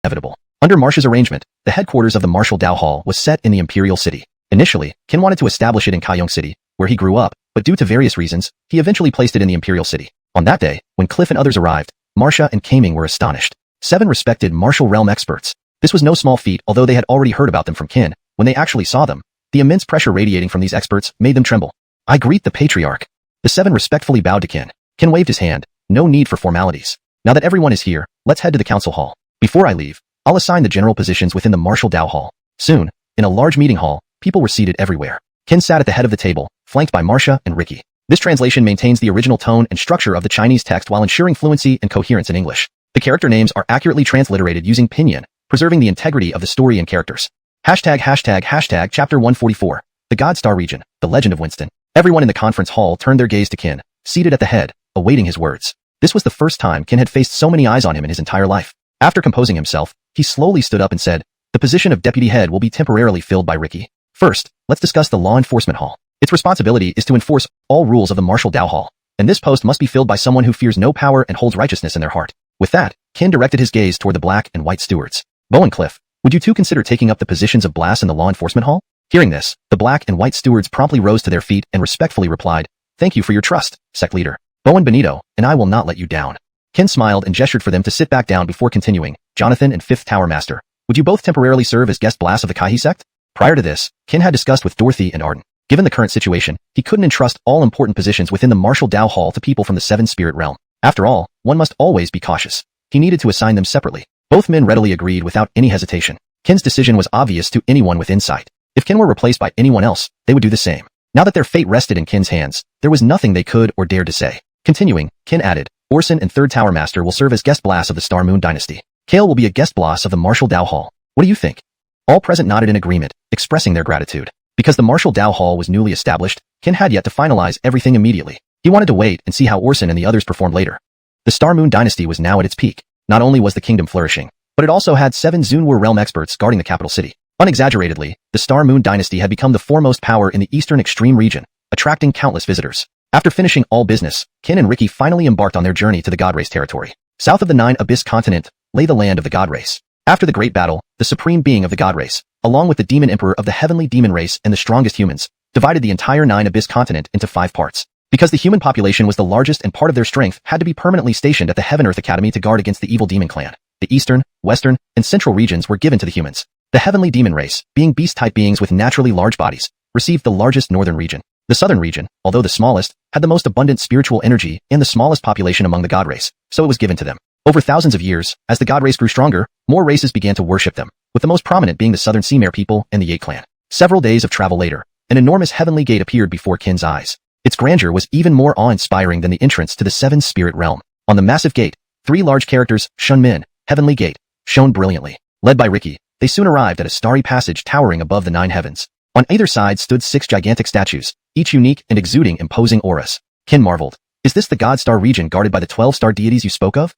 inevitable. Under Marcia's arrangement, the headquarters of the Martial Dao Hall was set in the Imperial City. Initially, Qin wanted to establish it in Cangsheng City, where he grew up, but due to various reasons, he eventually placed it in the Imperial City. On that day, when Cliff and others arrived, Marcia and Kaming were astonished. 7 respected martial realm experts. This was no small feat, although they had already heard about them from Qin. When they actually saw them, the immense pressure radiating from these experts made them tremble. I greet the patriarch. The 7 respectfully bowed to Qin. Qin waved his hand. No need for formalities. Now that everyone is here, let's head to the council hall. Before I leave, I'll assign the general positions within the Martial Dao Hall. Soon, in a large meeting hall, people were seated everywhere. Qin sat at the head of the table, flanked by Marcia and Ricky. This translation maintains the original tone and structure of the Chinese text while ensuring fluency and coherence in English. The character names are accurately transliterated using pinyin, preserving the integrity of the story and characters. ####Chapter 144. The Godstar Region, The Legend of Winston. Everyone in the conference hall turned their gaze to Qin, seated at the head, awaiting his words. This was the first time Qin had faced so many eyes on him in his entire life. After composing himself, he slowly stood up and said, the position of deputy head will be temporarily filled by Ricky. First, let's discuss the Law Enforcement Hall. Its responsibility is to enforce all rules of the Martial Dao Hall, and this post must be filled by someone who fears no power and holds righteousness in their heart. With that, Qin directed his gaze toward the black and white stewards. Bo and Cliff, would you two consider taking up the positions of Blass in the Law Enforcement Hall? Hearing this, the black and white stewards promptly rose to their feet and respectfully replied, thank you for your trust, Sec Leader. Bo and Benito, and I will not let you down. Qin smiled and gestured for them to sit back down before continuing. Jonathan and 5th Tower Master, would you both temporarily serve as guest Blass of the Kaihi sect? Prior to this, Qin had discussed with Dorothy and Arden. Given the current situation, he couldn't entrust all important positions within the Martial Dao Hall to people from the 7 Spirit Realm. After all, one must always be cautious. He needed to assign them separately. Both men readily agreed without any hesitation. Qin's decision was obvious to anyone with insight. If Qin were replaced by anyone else, they would do the same. Now that their fate rested in Qin's hands, there was nothing they could or dared to say. Continuing, Qin added, Orson and 3rd Tower Master will serve as guest Blass of the Star Moon Dynasty. Kale will be a guest Blass of the Martial Dao Hall. What do you think? All present nodded in agreement, expressing their gratitude. Because the Martial Dao Hall was newly established, Qin had yet to finalize everything immediately. He wanted to wait and see how Orson and the others performed later. The Star Moon Dynasty was now at its peak. Not only was the kingdom flourishing, but it also had 7 Zunwur realm experts guarding the capital city. Unexaggeratedly, the Star Moon Dynasty had become the foremost power in the eastern extreme region, attracting countless visitors. After finishing all business, Qin and Ricky finally embarked on their journey to the God Race territory. South of the 9 Abyss continent lay the land of the God Race. After the great battle, the supreme being of the God Race, along with the demon emperor of the heavenly demon race and the strongest humans, divided the entire 9 Abyss continent into 5 parts. Because the human population was the largest and part of their strength had to be permanently stationed at the Heaven Earth Academy to guard against the evil demon clan. The eastern, western, and central regions were given to the humans. The heavenly demon race, being beast-type beings with naturally large bodies, received the largest northern region. The southern region, although the smallest, had the most abundant spiritual energy and the smallest population among the God Race, so it was given to them. Over thousands of years, as the God Race grew stronger, more races began to worship them, with the most prominent being the Southern Seamare people and the Yate clan. Several days of travel later, an enormous heavenly gate appeared before Qin's eyes. Its grandeur was even more awe-inspiring than the entrance to the 7 Spirit Realm. On the massive gate, 3 large characters, Shun Min, Heavenly Gate, shone brilliantly. Led by Ricky, they soon arrived at a starry passage towering above the 9 heavens. On either side stood 6 gigantic statues, each unique and exuding imposing auras. Qin marveled. Is this the God Star region guarded by the 12 star deities you spoke of?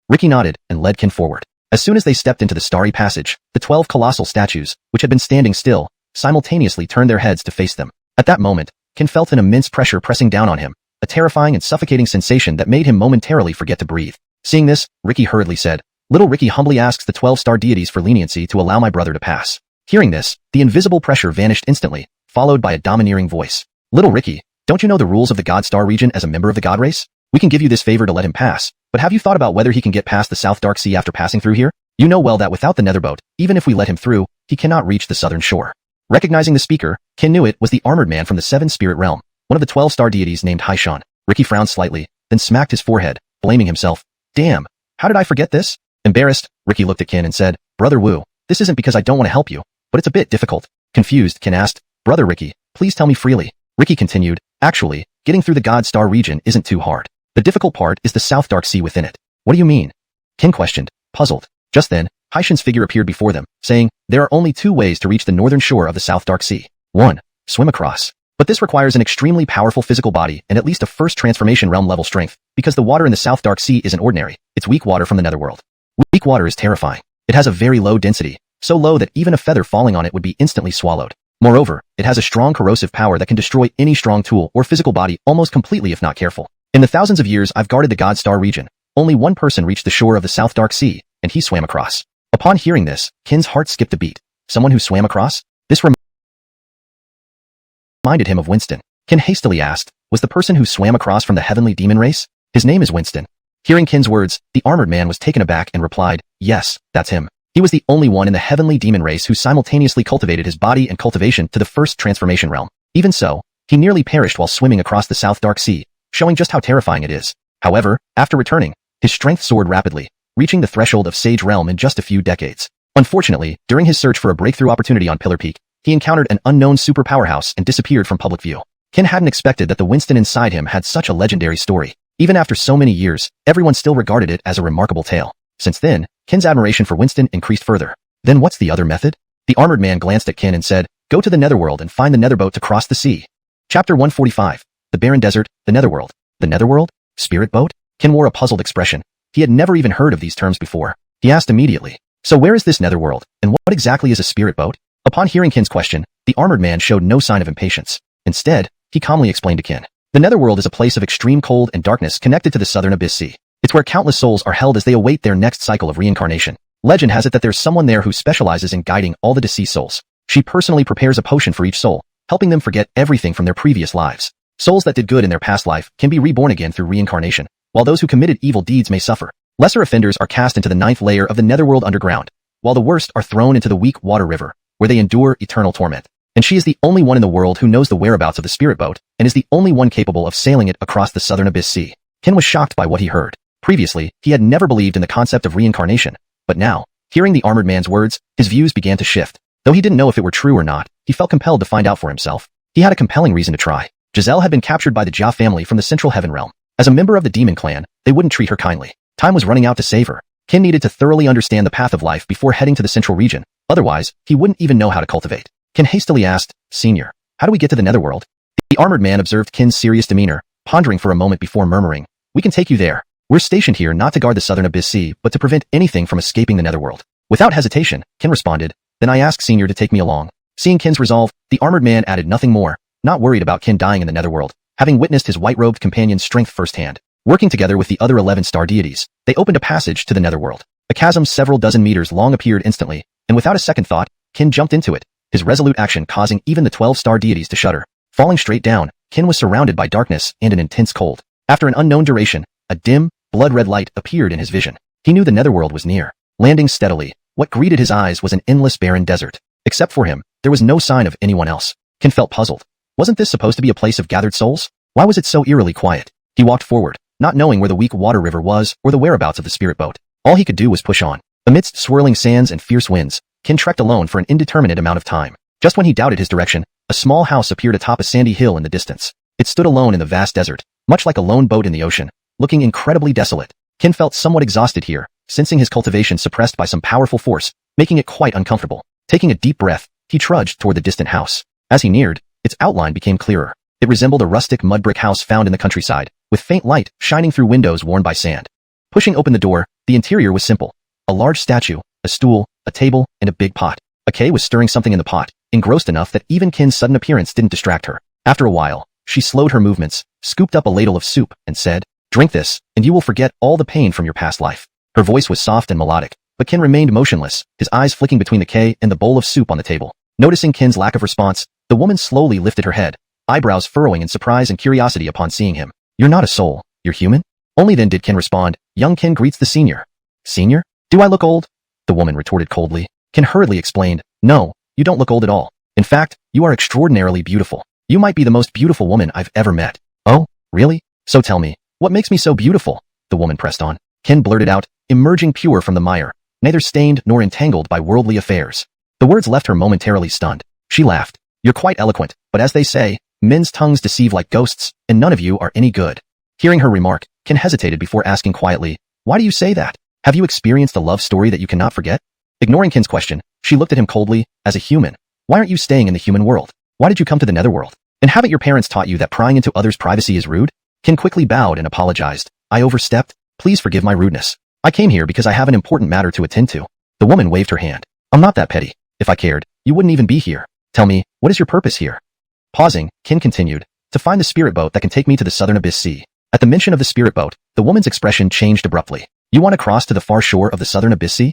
Ricky nodded and led Qin forward. As soon as they stepped into the starry passage, the 12 colossal statues, which had been standing still, simultaneously turned their heads to face them. At that moment, Qin felt an immense pressure pressing down on him, a terrifying and suffocating sensation that made him momentarily forget to breathe. Seeing this, Ricky hurriedly said, Little Ricky humbly asks the 12 star deities for leniency to allow my brother to pass. Hearing this, the invisible pressure vanished instantly, followed by a domineering voice. Little Ricky, don't you know the rules of the God Star region as a member of the God Race? We can give you this favor to let him pass, but have you thought about whether he can get past the South Dark Sea after passing through here? You know well that without the Netherboat, even if we let him through, he cannot reach the southern shore. Recognizing the speaker, Qin knew it was the armored man from the 7 Spirit Realm, one of the 12 star deities named Haishan. Ricky frowned slightly, then smacked his forehead, blaming himself. Damn, how did I forget this? Embarrassed, Ricky looked at Qin and said, Brother Wu, this isn't because I don't want to help you, but it's a bit difficult. Confused, Qin asked, Brother Ricky, please tell me freely. Ricky continued, actually, getting through the God Star region isn't too hard. The difficult part is the South Dark Sea within it. What do you mean? Qin questioned, puzzled. Just then, Haishan's figure appeared before them, saying, there are only 2 ways to reach the northern shore of the South Dark Sea. 1. Swim across. But this requires an extremely powerful physical body and at least a first transformation realm level strength, because the water in the South Dark Sea isn't ordinary, it's weak water from the netherworld. Weak water is terrifying. It has a very low density, so low that even a feather falling on it would be instantly swallowed. Moreover, it has a strong corrosive power that can destroy any strong tool or physical body almost completely if not careful. In the thousands of years I've guarded the God Star region, only one person reached the shore of the South Dark Sea, and he swam across. Upon hearing this, Qin's heart skipped a beat. Someone who swam across? This reminded him of Winston. Qin hastily asked, was the person who swam across from the heavenly demon race? His name is Winston. Hearing Qin's words, the armored man was taken aback and replied, yes, that's him. He was the only one in the heavenly demon race who simultaneously cultivated his body and cultivation to the first transformation realm. Even so, he nearly perished while swimming across the South Dark Sea, showing just how terrifying it is. However, after returning, his strength soared rapidly, reaching the threshold of Sage Realm in just a few decades. Unfortunately, during his search for a breakthrough opportunity on Pillar Peak, he encountered an unknown super powerhouse and disappeared from public view. Qin hadn't expected that the Winston inside him had such a legendary story. Even after so many years, everyone still regarded it as a remarkable tale. Since then, Qin's admiration for Winston increased further. Then what's the other method? The armored man glanced at Qin and said, go to the netherworld and find the netherboat to cross the sea. Chapter 145. The Barren Desert, the Netherworld. The Netherworld? Spirit boat? Qin wore a puzzled expression. He had never even heard of these terms before. He asked immediately, so where is this netherworld, and what exactly is a spirit boat? Upon hearing Qin's question, the armored man showed no sign of impatience. Instead, he calmly explained to Qin. The netherworld is a place of extreme cold and darkness connected to the southern abyss sea. It's where countless souls are held as they await their next cycle of reincarnation. Legend has it that there's someone there who specializes in guiding all the deceased souls. She personally prepares a potion for each soul, helping them forget everything from their previous lives. Souls that did good in their past life can be reborn again through reincarnation, while those who committed evil deeds may suffer. Lesser offenders are cast into the 9th layer of the netherworld underground, while the worst are thrown into the weak water river, where they endure eternal torment. And she is the only one in the world who knows the whereabouts of the spirit boat, and is the only one capable of sailing it across the southern abyss sea. Qin was shocked by what he heard. Previously, he had never believed in the concept of reincarnation, but now, hearing the armored man's words, his views began to shift. Though he didn't know if it were true or not, he felt compelled to find out for himself. He had a compelling reason to try. Giselle had been captured by the Jia family from the Central Heaven Realm. As a member of the demon clan, they wouldn't treat her kindly. Time was running out to save her. Qin needed to thoroughly understand the path of life before heading to the central region, otherwise, he wouldn't even know how to cultivate. Qin hastily asked, Senior, how do we get to the netherworld? The armored man observed Qin's serious demeanor, pondering for a moment before murmuring, we can take you there. We're stationed here not to guard the southern abyss sea, but to prevent anything from escaping the netherworld. Without hesitation, Qin responded, then I ask Senior to take me along. Seeing Qin's resolve, the armored man added nothing more, not worried about Qin dying in the netherworld, having witnessed his white-robed companion's strength firsthand. Working together with the other 11 star deities, they opened a passage to the netherworld. A chasm several dozen meters long appeared instantly, and without a second thought, Qin jumped into it, his resolute action causing even the 12 star deities to shudder. Falling straight down, Qin was surrounded by darkness and an intense cold. After an unknown duration, a dim, blood-red light appeared in his vision. He knew the netherworld was near. Landing steadily, what greeted his eyes was an endless barren desert. Except for him, there was no sign of anyone else. Qin felt puzzled. Wasn't this supposed to be a place of gathered souls? Why was it so eerily quiet? He walked forward, not knowing where the weak water river was or the whereabouts of the spirit boat. All he could do was push on. Amidst swirling sands and fierce winds, Qin trekked alone for an indeterminate amount of time. Just when he doubted his direction, a small house appeared atop a sandy hill in the distance. It stood alone in the vast desert, much like a lone boat in the ocean, looking incredibly desolate. Qin felt somewhat exhausted here, sensing his cultivation suppressed by some powerful force, making it quite uncomfortable. Taking a deep breath, he trudged toward the distant house. As he neared, its outline became clearer. It resembled a rustic mud brick house found in the countryside, with faint light shining through windows worn by sand. Pushing open the door, the interior was simple. A large statue, a stool, a table, and a big pot. Akei was stirring something in the pot, engrossed enough that even Qin's sudden appearance didn't distract her. After a while, she slowed her movements, scooped up a ladle of soup, and said, drink this, and you will forget all the pain from your past life. Her voice was soft and melodic, but Qin remained motionless, his eyes flicking between the Akei and the bowl of soup on the table. Noticing Qin's lack of response, the woman slowly lifted her head, eyebrows furrowing in surprise and curiosity upon seeing him. You're not a soul, you're human? Only then did Qin respond, young Qin greets the senior. Senior? Do I look old? The woman retorted coldly. Qin hurriedly explained, no, you don't look old at all. In fact, you are extraordinarily beautiful. You might be the most beautiful woman I've ever met. Oh, really? So tell me, what makes me so beautiful? The woman pressed on. Qin blurted out, emerging pure from the mire, neither stained nor entangled by worldly affairs. The words left her momentarily stunned. She laughed. You're quite eloquent, but as they say, men's tongues deceive like ghosts, and none of you are any good. Hearing her remark, Qin hesitated before asking quietly, why do you say that? Have you experienced a love story that you cannot forget? Ignoring Qin's question, she looked at him coldly, as a human. Why aren't you staying in the human world? Why did you come to the netherworld? And haven't your parents taught you that prying into others' privacy is rude? Kin quickly bowed and apologized. I overstepped. Please forgive my rudeness. I came here because I have an important matter to attend to. The woman waved her hand. I'm not that petty. If I cared, you wouldn't even be here. Tell me, what is your purpose here? Pausing, Kin continued. To find the spirit boat that can take me to the southern abyss sea. At the mention of the spirit boat, the woman's expression changed abruptly. You want to cross to the far shore of the southern abyss sea?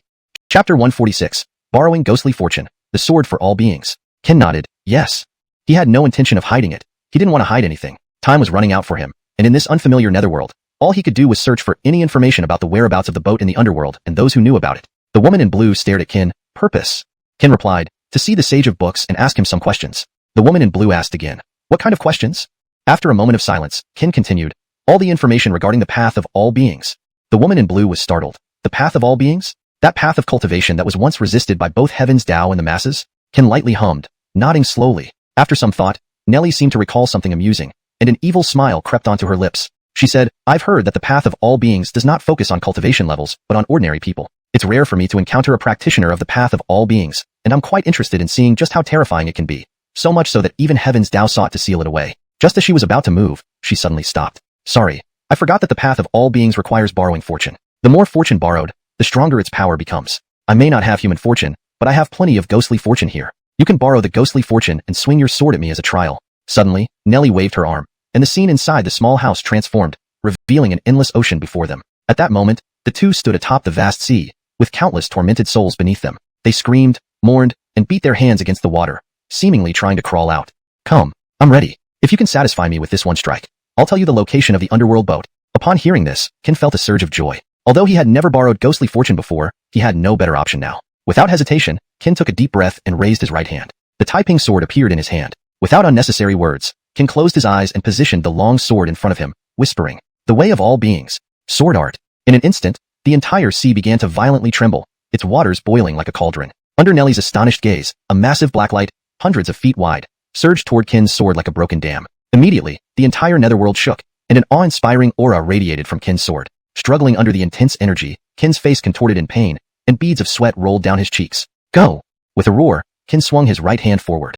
Chapter 146. Borrowing Ghostly Fortune. The Sword for All Beings. Kin nodded. Yes. He had no intention of hiding it. He didn't want to hide anything. Time was running out for him, and in this unfamiliar netherworld, all he could do was search for any information about the whereabouts of the boat in the underworld and those who knew about it. The woman in blue stared at Kin. Purpose? Kin replied, to see the Sage of Books and ask him some questions. The woman in blue asked again. What kind of questions? After a moment of silence, Kin continued. All the information regarding the path of all beings. The woman in blue was startled. The path of all beings? That path of cultivation that was once resisted by both heaven's Tao and the masses? Kin lightly hummed, nodding slowly. After some thought, Nellie seemed to recall something amusing, and an evil smile crept onto her lips. She said, I've heard that the path of all beings does not focus on cultivation levels, but on ordinary people. It's rare for me to encounter a practitioner of the path of all beings, and I'm quite interested in seeing just how terrifying it can be. So much so that even heaven's Tao sought to seal it away. Just as she was about to move, she suddenly stopped. Sorry, I forgot that the path of all beings requires borrowing fortune. The more fortune borrowed, the stronger its power becomes. I may not have human fortune, but I have plenty of ghostly fortune here. You can borrow the ghostly fortune and swing your sword at me as a trial. Suddenly, Nellie waved her arm, and the scene inside the small house transformed, revealing an endless ocean before them. At that moment, the two stood atop the vast sea, with countless tormented souls beneath them. They screamed, mourned, and beat their hands against the water, seemingly trying to crawl out. Come, I'm ready. If you can satisfy me with this one strike, I'll tell you the location of the underworld boat. Upon hearing this, Kin felt a surge of joy. Although he had never borrowed ghostly fortune before, he had no better option now. Without hesitation, Kin took a deep breath and raised his right hand. The Taiping sword appeared in his hand. Without unnecessary words, Kin closed his eyes and positioned the long sword in front of him, whispering, The way of all beings. Sword art. In an instant, the entire sea began to violently tremble, its waters boiling like a cauldron. Under Nellie's astonished gaze, a massive black light, hundreds of feet wide, surged toward Kin's sword like a broken dam. Immediately, the entire netherworld shook, and an awe-inspiring aura radiated from Kin's sword. Struggling under the intense energy, Kin's face contorted in pain, and beads of sweat rolled down his cheeks. Go! With a roar, Kin swung his right hand forward.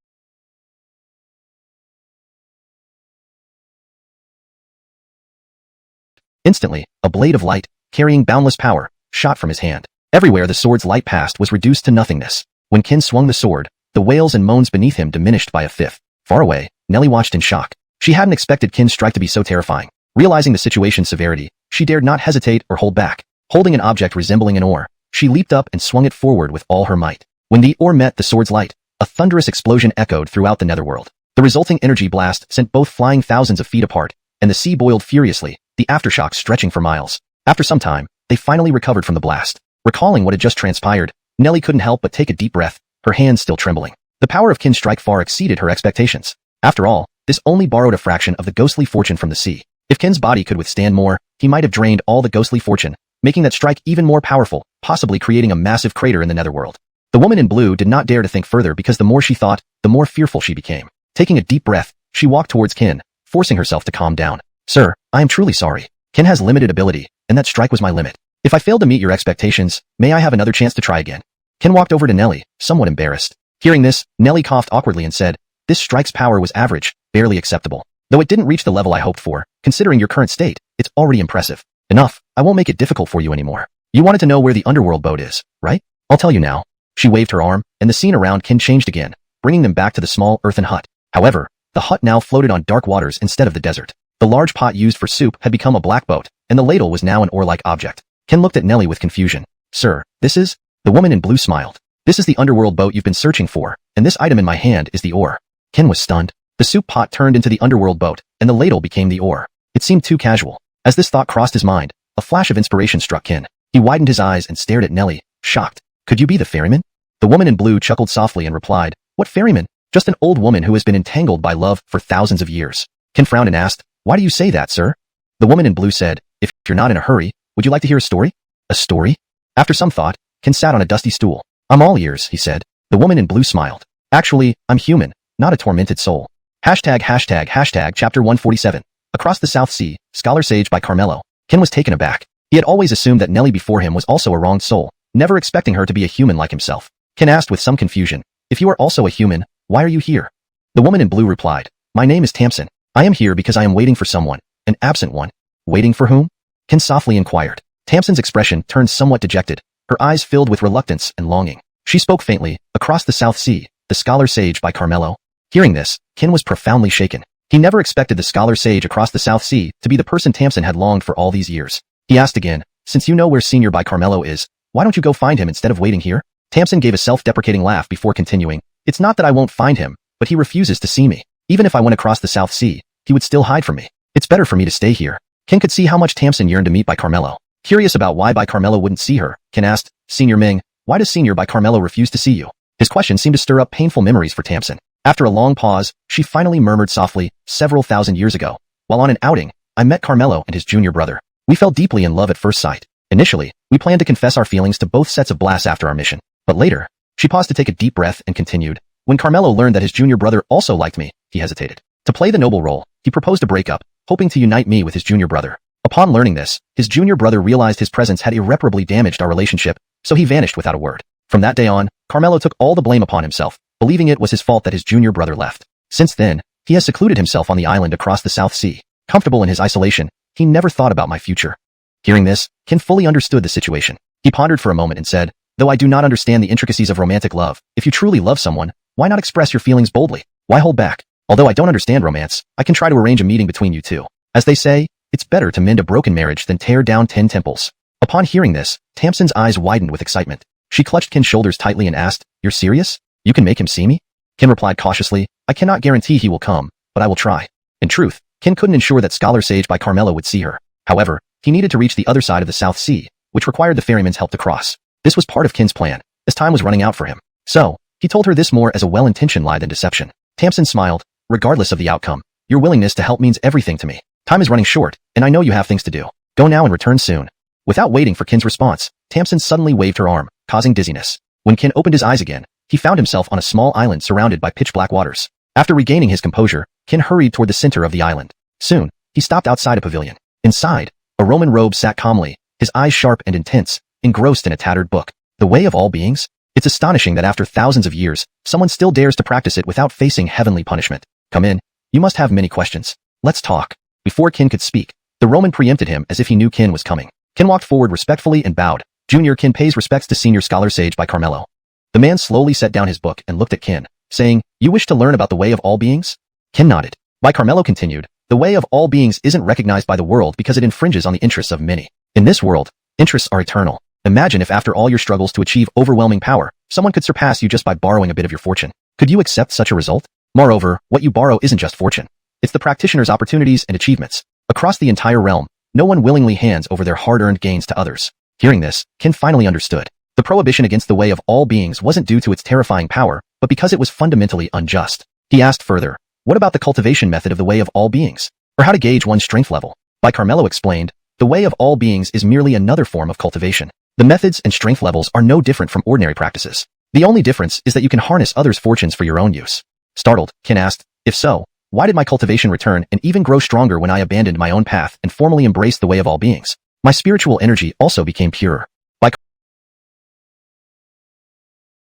Instantly, a blade of light, carrying boundless power, shot from his hand. Everywhere the sword's light passed was reduced to nothingness. When Kin swung the sword, the wails and moans beneath him diminished by a fifth. Far away, Nellie watched in shock. She hadn't expected Kin's strike to be so terrifying. Realizing the situation's severity, she dared not hesitate or hold back. Holding an object resembling an oar, she leaped up and swung it forward with all her might. When the oar met the sword's light, a thunderous explosion echoed throughout the netherworld. The resulting energy blast sent both flying thousands of feet apart, and the sea boiled furiously, the aftershocks stretching for miles. After some time, they finally recovered from the blast. Recalling what had just transpired, Nellie couldn't help but take a deep breath, her hands still trembling. The power of Kin's strike far exceeded her expectations. After all, this only borrowed a fraction of the ghostly fortune from the sea. If Kin's body could withstand more, he might have drained all the ghostly fortune, making that strike even more powerful, possibly creating a massive crater in the netherworld. The woman in blue did not dare to think further because the more she thought, the more fearful she became. Taking a deep breath, she walked towards Kin, forcing herself to calm down. Sir, I am truly sorry. Kin has limited ability, and that strike was my limit. If I failed to meet your expectations, may I have another chance to try again? Kin walked over to Nellie, somewhat embarrassed. Hearing this, Nellie coughed awkwardly and said, This strike's power was average, barely acceptable. Though it didn't reach the level I hoped for, considering your current state, it's already impressive. Enough, I won't make it difficult for you anymore. You wanted to know where the underworld boat is, right? I'll tell you now. She waved her arm, and the scene around Kin changed again, bringing them back to the small earthen hut. However, the hut now floated on dark waters instead of the desert. The large pot used for soup had become a black boat, and the ladle was now an oar-like object. Kin looked at Nellie with confusion. Sir, this is? The woman in blue smiled. This is the underworld boat you've been searching for, and this item in my hand is the oar. Kin was stunned. The soup pot turned into the underworld boat, and the ladle became the oar. It seemed too casual. As this thought crossed his mind, a flash of inspiration struck Kin. He widened his eyes and stared at Nellie, shocked. Could you be the ferryman? The woman in blue chuckled softly and replied, What ferryman? Just an old woman who has been entangled by love for thousands of years. Kin frowned and asked, Why do you say that, sir? The woman in blue said, If you're not in a hurry, would you like to hear a story? A story? After some thought, Kin sat on a dusty stool. I'm all ears, he said. The woman in blue smiled. Actually, I'm human, not a tormented soul. Hashtag chapter 147. Across the South Sea, Scholar Sage by Carmelo. Kin was taken aback. He had always assumed that Nellie before him was also a wronged soul, never expecting her to be a human like himself. Kin asked with some confusion, If you are also a human, why are you here? The woman in blue replied, My name is Tamsin. I am here because I am waiting for someone, an absent one. Waiting for whom? Ken softly inquired. Tamsin's expression turned somewhat dejected, her eyes filled with reluctance and longing. She spoke faintly, across the South Sea, the scholar sage by Carmelo. Hearing this, Ken was profoundly shaken. He never expected the scholar sage across the South Sea to be the person Tamsin had longed for all these years. He asked again, since you know where Senior by Carmelo is, why don't you go find him instead of waiting here? Tamsin gave a self-deprecating laugh before continuing, it's not that I won't find him, but he refuses to see me. Even if I went across the South Sea, he would still hide from me. It's better for me to stay here. Ken could see how much Tamsin yearned to meet by Carmelo. Curious about why by Carmelo wouldn't see her, Ken asked, Senior Ming, why does Senior by Carmelo refuse to see you? His question seemed to stir up painful memories for Tamsin. After a long pause, she finally murmured softly, several thousand years ago, while on an outing, I met Carmelo and his junior brother. We fell deeply in love at first sight. Initially, we planned to confess our feelings to both sets of blasts after our mission. But later, she paused to take a deep breath and continued, when Carmelo learned that his junior brother also liked me, he hesitated. To play the noble role, he proposed a breakup, hoping to unite me with his junior brother. Upon learning this, his junior brother realized his presence had irreparably damaged our relationship, so he vanished without a word. From that day on, Carmelo took all the blame upon himself, believing it was his fault that his junior brother left. Since then, he has secluded himself on the island across the South Sea. Comfortable in his isolation, he never thought about my future. Hearing this, Ken fully understood the situation. He pondered for a moment and said, though I do not understand the intricacies of romantic love, if you truly love someone, why not express your feelings boldly? Why hold back? Although I don't understand romance, I can try to arrange a meeting between you two. As they say, it's better to mend a broken marriage than tear down 10 temples. Upon hearing this, Tamsin's eyes widened with excitement. She clutched Ken's shoulders tightly and asked, you're serious? You can make him see me? Ken replied cautiously, I cannot guarantee he will come, but I will try. In truth, Ken couldn't ensure that Scholar Sage by Carmelo would see her. However, he needed to reach the other side of the South Sea, which required the ferryman's help to cross. This was part of Ken's plan, as time was running out for him. So, he told her this more as a well-intentioned lie than deception. Tamsin smiled, regardless of the outcome. Your willingness to help means everything to me. Time is running short, and I know you have things to do. Go now and return soon. Without waiting for Ken's response, Tamsin suddenly waved her arm, causing dizziness. When Ken opened his eyes again, he found himself on a small island surrounded by pitch-black waters. After regaining his composure, Ken hurried toward the center of the island. Soon, he stopped outside a pavilion. Inside, a Roman robe sat calmly, his eyes sharp and intense, engrossed in a tattered book. The Way of All Beings? It's astonishing that after thousands of years, someone still dares to practice it without facing heavenly punishment. Come in. You must have many questions. Let's talk. Before Ken could speak, the Roman preempted him as if he knew Ken was coming. Ken walked forward respectfully and bowed. Junior Ken pays respects to Senior Scholar Sage by Carmelo. The man slowly set down his book and looked at Ken, saying, you wish to learn about the Way of All Beings? Ken nodded. By Carmelo continued, the Way of All Beings isn't recognized by the world because it infringes on the interests of many. In this world, interests are eternal. Imagine if after all your struggles to achieve overwhelming power, someone could surpass you just by borrowing a bit of your fortune. Could you accept such a result? Moreover, what you borrow isn't just fortune. It's the practitioner's opportunities and achievements. Across the entire realm, no one willingly hands over their hard-earned gains to others. Hearing this, Ken finally understood. The prohibition against the Way of All Beings wasn't due to its terrifying power, but because it was fundamentally unjust. He asked further, what about the cultivation method of the Way of All Beings? Or how to gauge one's strength level? By Carmelo explained, the Way of All Beings is merely another form of cultivation. The methods and strength levels are no different from ordinary practices. The only difference is that you can harness others' fortunes for your own use. Startled, Ken asked, if so, why did my cultivation return and even grow stronger when I abandoned my own path and formally embraced the Way of All Beings? My spiritual energy also became purer. By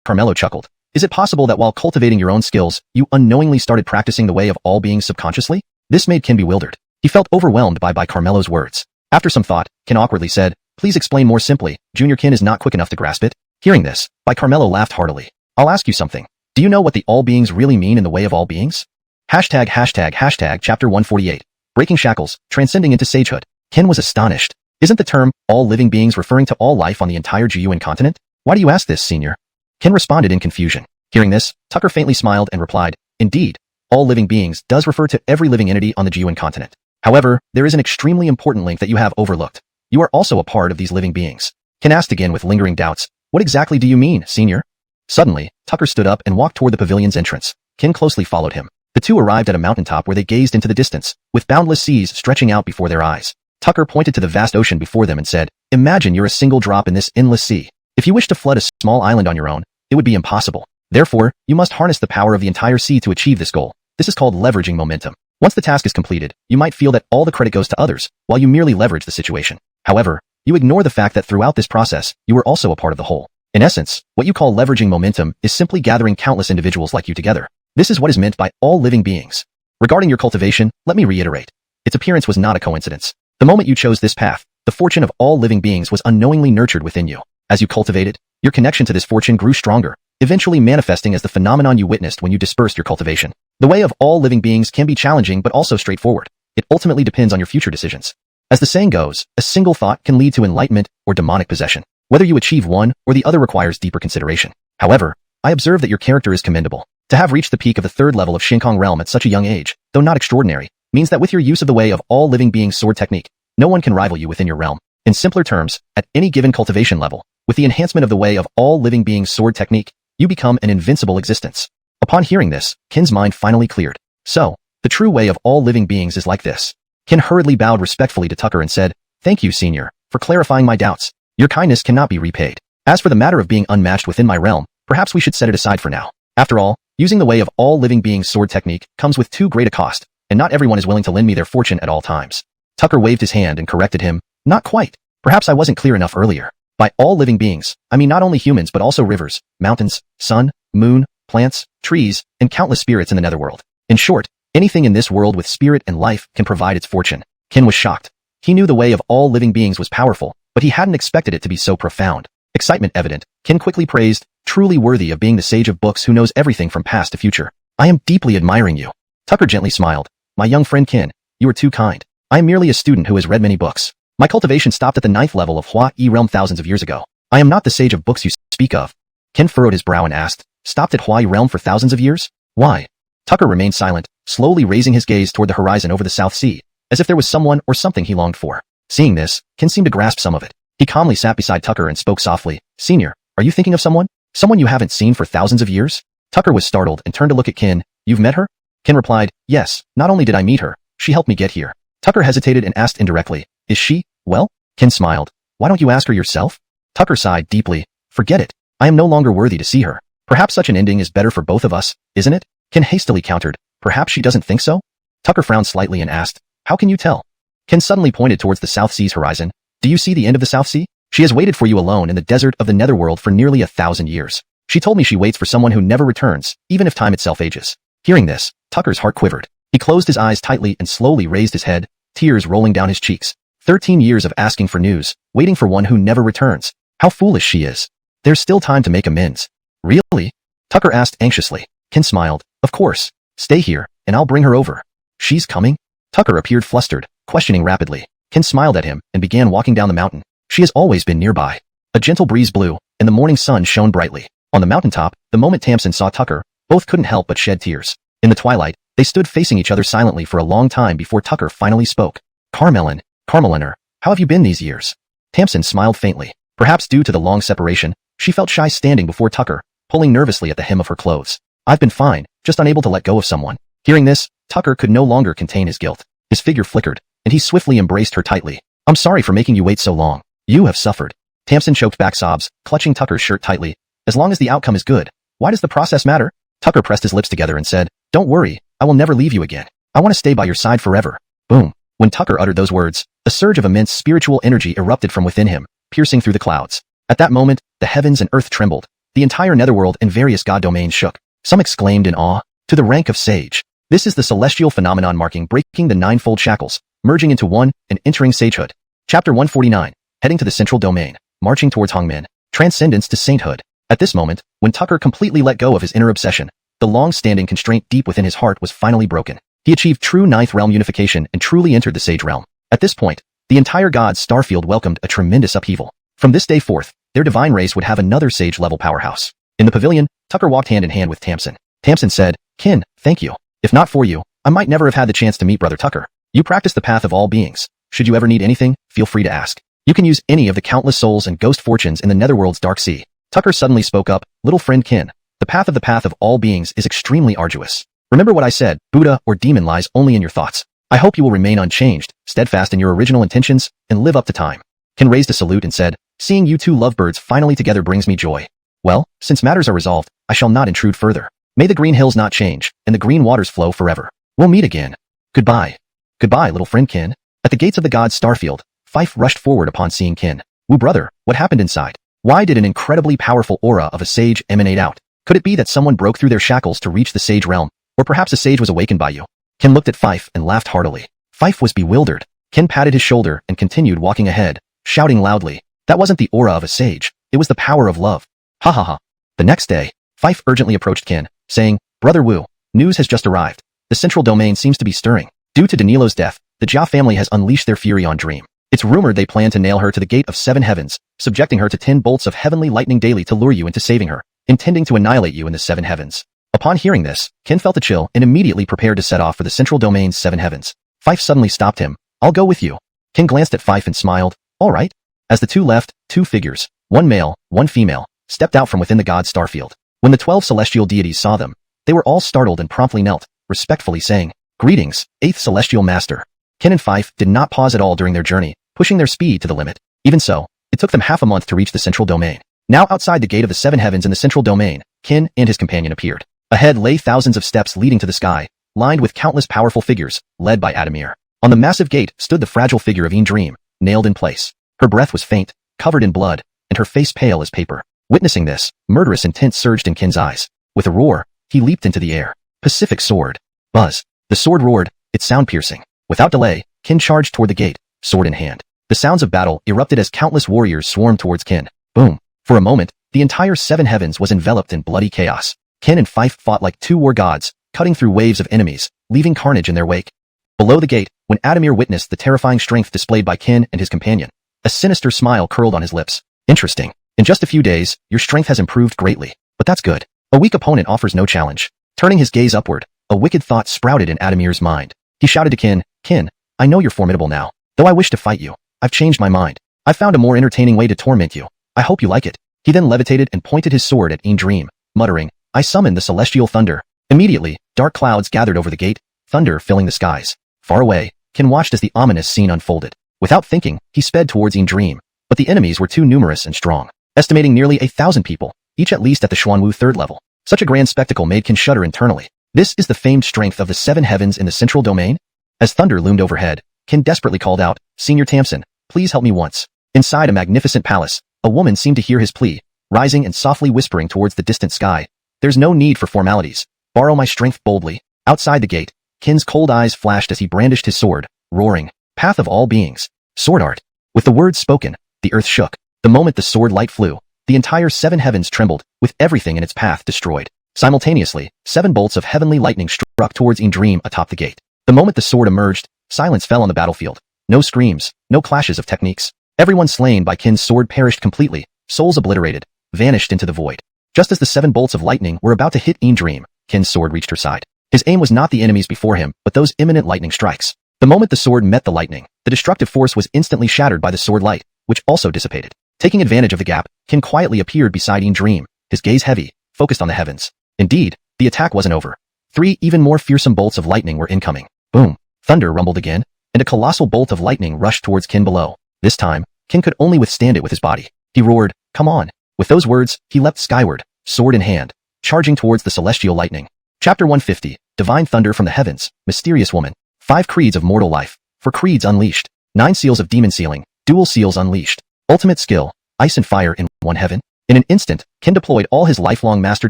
Carmelo chuckled. Is it possible that while cultivating your own skills, you unknowingly started practicing the Way of All Beings subconsciously? This made Ken bewildered. He felt overwhelmed by Carmelo's words. After some thought, Ken awkwardly said, please explain more simply. Junior Ken is not quick enough to grasp it. Hearing this, Carmelo laughed heartily. I'll ask you something. Do you know what the All Beings really mean in the Way of All Beings? Hashtag chapter 148. Breaking shackles, transcending into sagehood. Ken was astonished. Isn't the term, all living beings referring to all life on the entire Yuan continent? Why do you ask this, Senior? Ken responded in confusion. Hearing this, Tucker faintly smiled and replied, indeed, all living beings does refer to every living entity on the Yuan continent. However, there is an extremely important link that you have overlooked. You are also a part of these living beings. Ken asked again with lingering doubts, what exactly do you mean, Senior? Suddenly, Tucker stood up and walked toward the pavilion's entrance. Ken closely followed him. The two arrived at a mountaintop where they gazed into the distance, with boundless seas stretching out before their eyes. Tucker pointed to the vast ocean before them and said, imagine you're a single drop in this endless sea. If you wish to flood a small island on your own, it would be impossible. Therefore, you must harness the power of the entire sea to achieve this goal. This is called leveraging momentum. Once the task is completed, you might feel that all the credit goes to others, while you merely leverage the situation. However, you ignore the fact that throughout this process, you are also a part of the whole. In essence, what you call leveraging momentum is simply gathering countless individuals like you together. This is what is meant by all living beings. Regarding your cultivation, let me reiterate. Its appearance was not a coincidence. The moment you chose this path, the fortune of all living beings was unknowingly nurtured within you. As you cultivated, your connection to this fortune grew stronger, eventually manifesting as the phenomenon you witnessed when you dispersed your cultivation. The way of all living beings can be challenging but also straightforward. It ultimately depends on your future decisions. As the saying goes, a single thought can lead to enlightenment or demonic possession. Whether you achieve one or the other requires deeper consideration. However, I observe that your character is commendable. To have reached the peak of the third level of Cangsheng realm at such a young age, though not extraordinary, means that with your use of the way of all living beings sword technique, no one can rival you within your realm. In simpler terms, at any given cultivation level, with the enhancement of the way of all living beings sword technique, you become an invincible existence. Upon hearing this, Qin's mind finally cleared. So, the true way of all living beings is like this. Qin hurriedly bowed respectfully to Tucker and said, "Thank you, senior, for clarifying my doubts. Your kindness cannot be repaid. As for the matter of being unmatched within my realm, perhaps we should set it aside for now. After all, using the way of all living beings sword technique comes with too great a cost, and not everyone is willing to lend me their fortune at all times." Tucker waved his hand and corrected him, "Not quite. Perhaps I wasn't clear enough earlier. By all living beings, I mean not only humans but also rivers, mountains, sun, moon, plants, trees, and countless spirits in the netherworld. In short, anything in this world with spirit and life can provide its fortune." Qin was shocked. He knew the way of all living beings was powerful, but he hadn't expected it to be so profound. Excitement evident, Qin quickly praised, "Truly worthy of being the sage of books who knows everything from past to future. I am deeply admiring you." Tucker gently smiled. "My young friend Qin, you are too kind. I am merely a student who has read many books. My cultivation stopped at the 9th level of Hua Yi realm thousands of years ago. I am not the sage of books you speak of." Qin furrowed his brow and asked, "Stopped at Hua Yi realm for thousands of years? Why?" Tucker remained silent, slowly raising his gaze toward the horizon over the South Sea, as if there was someone or something he longed for. Seeing this, Qin seemed to grasp some of it. He calmly sat beside Tucker and spoke softly, "Senior, are you thinking of someone? Someone you haven't seen for thousands of years?" Tucker was startled and turned to look at Qin. "You've met her?" Qin replied, "Yes, not only did I meet her, she helped me get here." Tucker hesitated and asked indirectly, "Is she, well?" Qin smiled. "Why don't you ask her yourself?" Tucker sighed deeply. "Forget it. I am no longer worthy to see her. Perhaps such an ending is better for both of us, isn't it?" Qin hastily countered, "Perhaps she doesn't think so?" Tucker frowned slightly and asked, "How can you tell?" Qin suddenly pointed towards the South Sea's horizon. "Do you see the end of the South Sea? She has waited for you alone in the desert of the netherworld for nearly 1,000 years. She told me she waits for someone who never returns, even if time itself ages." Hearing this, Tucker's heart quivered. He closed his eyes tightly and slowly raised his head, tears rolling down his cheeks. 13 years of asking for news, waiting for one who never returns. How foolish she is. There's still time to make amends. "Really?" Tucker asked anxiously. Qin smiled. "Of course. Stay here, and I'll bring her over." "She's coming?" Tucker appeared flustered, questioning rapidly. Qin smiled at him and began walking down the mountain. She has always been nearby. A gentle breeze blew, and the morning sun shone brightly. On the mountaintop, the moment Tamsin saw Tucker, both couldn't help but shed tears. In the twilight, they stood facing each other silently for a long time before Tucker finally spoke. Carmeliner, how have you been these years?" Tamsin smiled faintly. Perhaps due to the long separation, she felt shy standing before Tucker, pulling nervously at the hem of her clothes. "I've been fine, just unable to let go of someone." Hearing this, Tucker could no longer contain his guilt. His figure flickered, and he swiftly embraced her tightly. "I'm sorry for making you wait so long. You have suffered." Tamsin choked back sobs, clutching Tucker's shirt tightly. "As long as the outcome is good, why does the process matter?" Tucker pressed his lips together and said, "Don't worry, I will never leave you again. I want to stay by your side forever." Boom. When Tucker uttered those words, a surge of immense spiritual energy erupted from within him, piercing through the clouds. At that moment, the heavens and earth trembled. The entire netherworld and various god domains shook. Some exclaimed in awe, "To the rank of sage." This is the celestial phenomenon marking breaking the ninefold shackles, merging into one, and entering sagehood. Chapter 149. Heading to the central domain, marching towards Hongmen. Transcendence to sainthood. At this moment, when Tucker completely let go of his inner obsession, the long-standing constraint deep within his heart was finally broken. He achieved true ninth realm unification and truly entered the sage realm. At this point, the entire god's starfield welcomed a tremendous upheaval. From this day forth, their divine race would have another sage-level powerhouse. In the pavilion, Tucker walked hand in hand with Tamsin. Tamsin said, "Qin, thank you. If not for you, I might never have had the chance to meet Brother Tucker. You practice the path of all beings. Should you ever need anything, feel free to ask. You can use any of the countless souls and ghost fortunes in the netherworld's dark sea." Tucker suddenly spoke up, "Little friend Qin, the path of all beings is extremely arduous. Remember what I said, Buddha or demon lies only in your thoughts. I hope you will remain unchanged, steadfast in your original intentions, and live up to time." Qin raised a salute and said, "Seeing you two lovebirds finally together brings me joy. Well, since matters are resolved, I shall not intrude further. May the green hills not change, and the green waters flow forever. We'll meet again. Goodbye." "Goodbye, little friend Qin." At the gates of the god's starfield, Fife rushed forward upon seeing Qin. "Wu brother, what happened inside? Why did an incredibly powerful aura of a sage emanate out? Could it be that someone broke through their shackles to reach the sage realm? Or perhaps a sage was awakened by you?" Kin looked at Fife and laughed heartily. Fife was bewildered. Kin patted his shoulder and continued walking ahead, shouting loudly. That wasn't the aura of a sage. It was the power of love. Ha ha ha. The next day, Fife urgently approached Kin, saying, Brother Wu, news has just arrived. The central domain seems to be stirring. Due to Danilo's death, the Jia family has unleashed their fury on Dream. It's rumored they plan to nail her to the gate of 7 heavens, subjecting her to 10 bolts of heavenly lightning daily to lure you into saving her, intending to annihilate you in the 7 heavens. Upon hearing this, Kin felt a chill and immediately prepared to set off for the central domain's 7 heavens. Fife suddenly stopped him. I'll go with you. Kin glanced at Fife and smiled. All right. As the two left, 2 figures, one male, one female, stepped out from within the god's starfield. When the 12 celestial deities saw them, they were all startled and promptly knelt, respectfully saying, Greetings, 8th celestial master. Kin and Fife did not pause at all during their journey, pushing their speed to the limit. Even so, it took them half a month to reach the central domain. Now outside the gate of the 7 heavens in the central domain, Kin and his companion appeared. Ahead lay thousands of steps leading to the sky, lined with countless powerful figures, led by Adamir. On the massive gate stood the fragile figure of Dream, nailed in place. Her breath was faint, covered in blood, and her face pale as paper. Witnessing this, murderous intent surged in Kin's eyes. With a roar, he leaped into the air. Pacific sword. Buzz. The sword roared, its sound piercing. Without delay, Kin charged toward the gate, sword in hand. The sounds of battle erupted as countless warriors swarmed towards Kin. Boom. For a moment, the entire 7 heavens was enveloped in bloody chaos. Kin and Fife fought like 2 war gods, cutting through waves of enemies, leaving carnage in their wake. Below the gate, when Adamir witnessed the terrifying strength displayed by Kin and his companion, a sinister smile curled on his lips. Interesting. In just a few days, your strength has improved greatly. But that's good. A weak opponent offers no challenge. Turning his gaze upward, a wicked thought sprouted in Adamir's mind. He shouted to Kin, Kin, I know you're formidable now. Though I wish to fight you, I've changed my mind. I've found a more entertaining way to torment you. I hope you like it. He then levitated and pointed his sword at Dream, muttering, I summon the celestial thunder. Immediately, dark clouds gathered over the gate, thunder filling the skies. Far away, Kin watched as the ominous scene unfolded. Without thinking, he sped towards Dream, but the enemies were too numerous and strong, estimating nearly 1,000 people, each at least at the Xuanwu 3rd level. Such a grand spectacle made Kin shudder internally. This is the famed strength of the 7 heavens in the central domain? As thunder loomed overhead, Kin desperately called out, Senior Tamsin, please help me once. Inside a magnificent palace, a woman seemed to hear his plea, rising and softly whispering towards the distant sky. There's no need for formalities. Borrow my strength boldly. Outside the gate, Kin's cold eyes flashed as he brandished his sword, roaring, Path of all beings. Sword art. With the words spoken, the earth shook. The moment the sword light flew, the entire 7 heavens trembled, with everything in its path destroyed. Simultaneously, 7 bolts of heavenly lightning struck towards Dream atop the gate. The moment the sword emerged, silence fell on the battlefield. No screams, no clashes of techniques. Everyone slain by Kin's sword perished completely, souls obliterated, vanished into the void. Just as the 7 bolts of lightning were about to hit Dream, Kin's sword reached her side. His aim was not the enemies before him, but those imminent lightning strikes. The moment the sword met the lightning, the destructive force was instantly shattered by the sword light, which also dissipated. Taking advantage of the gap, Kin quietly appeared beside Dream, his gaze heavy, focused on the heavens. Indeed, the attack wasn't over. 3 even more fearsome bolts of lightning were incoming. Boom. Thunder rumbled again, and a colossal bolt of lightning rushed towards Kin below. This time, Kin could only withstand it with his body. He roared, Come on. With those words, he leapt skyward, sword in hand, charging towards the celestial lightning. Chapter 150, Divine Thunder from the Heavens, Mysterious Woman. 5 Creeds of Mortal Life. 4 Creeds Unleashed. 9 Seals of Demon Sealing. Dual Seals Unleashed. Ultimate Skill, Ice and Fire in one heaven. In an instant, Kin deployed all his lifelong master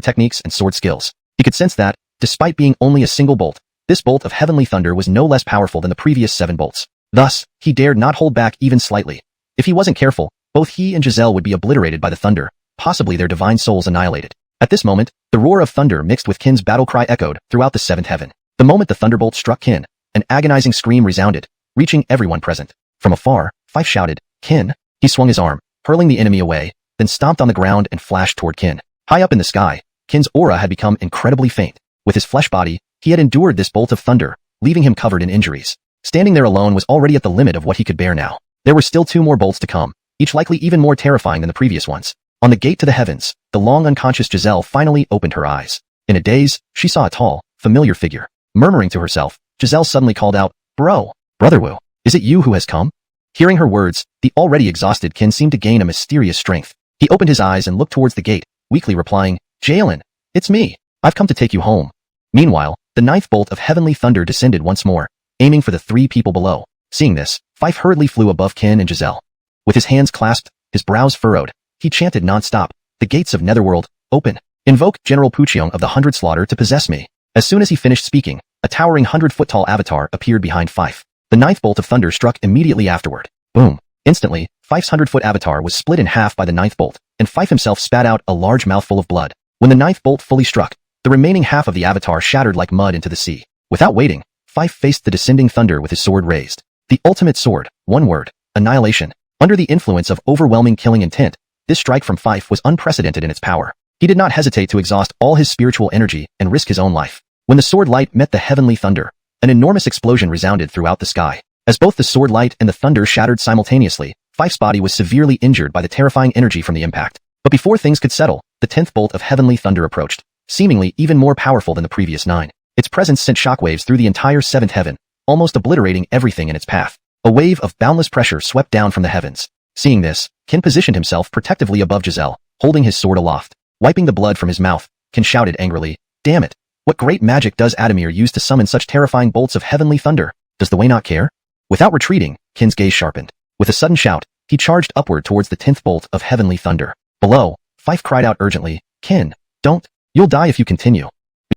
techniques and sword skills. He could sense that, despite being only a single bolt, this bolt of heavenly thunder was no less powerful than the previous 7 bolts. Thus, he dared not hold back even slightly. If he wasn't careful, both he and Giselle would be obliterated by the thunder, possibly their divine souls annihilated. At this moment, the roar of thunder mixed with Kin's battle cry echoed throughout the 7th heaven. The moment the thunderbolt struck Kin, an agonizing scream resounded, reaching everyone present. From afar, Fife shouted, Kin. He swung his arm, hurling the enemy away, then stomped on the ground and flashed toward Kin. High up in the sky, Kin's aura had become incredibly faint. With his flesh body, he had endured this bolt of thunder, leaving him covered in injuries. Standing there alone was already at the limit of what he could bear now. There were still 2 more bolts to come, each likely even more terrifying than the previous ones. On the gate to the heavens, the long unconscious Giselle finally opened her eyes. In a daze, she saw a tall, familiar figure. Murmuring to herself, Giselle suddenly called out, Brother Wu, is it you who has come? Hearing her words, the already exhausted Kin seemed to gain a mysterious strength. He opened his eyes and looked towards the gate, weakly replying, Jalen, it's me. I've come to take you home. Meanwhile, the 9th bolt of heavenly thunder descended once more, aiming for the 3 people below. Seeing this, Fife hurriedly flew above Kin and Giselle. With his hands clasped, his brows furrowed, he chanted non-stop, The gates of Netherworld, open. Invoke General Pucheong of the 100 Slaughter to possess me. As soon as he finished speaking, a towering 100-foot-tall avatar appeared behind Fife. The ninth bolt of thunder struck immediately afterward. Boom. Instantly, Fife's 100-foot avatar was split in half by the ninth bolt, and Fife himself spat out a large mouthful of blood. When the ninth bolt fully struck, the remaining half of the avatar shattered like mud into the sea. Without waiting, Fife faced the descending thunder with his sword raised. The ultimate sword, one word, annihilation. Under the influence of overwhelming killing intent, this strike from Fife was unprecedented in its power. He did not hesitate to exhaust all his spiritual energy and risk his own life. When the sword light met the heavenly thunder, an enormous explosion resounded throughout the sky. As both the sword light and the thunder shattered simultaneously, Fife's body was severely injured by the terrifying energy from the impact. But before things could settle, the 10th bolt of heavenly thunder approached, seemingly even more powerful than the previous 9. Its presence sent shockwaves through the entire 7th heaven, almost obliterating everything in its path. A wave of boundless pressure swept down from the heavens. Seeing this, Ken positioned himself protectively above Giselle, holding his sword aloft. Wiping the blood from his mouth, Ken shouted angrily, "Damn it! What great magic does Adamir use to summon such terrifying bolts of heavenly thunder? Does the Wei not care?" Without retreating, Ken's gaze sharpened. With a sudden shout, he charged upward towards the 10th bolt of heavenly thunder. Below, Fife cried out urgently, "Ken, don't! You'll die if you continue."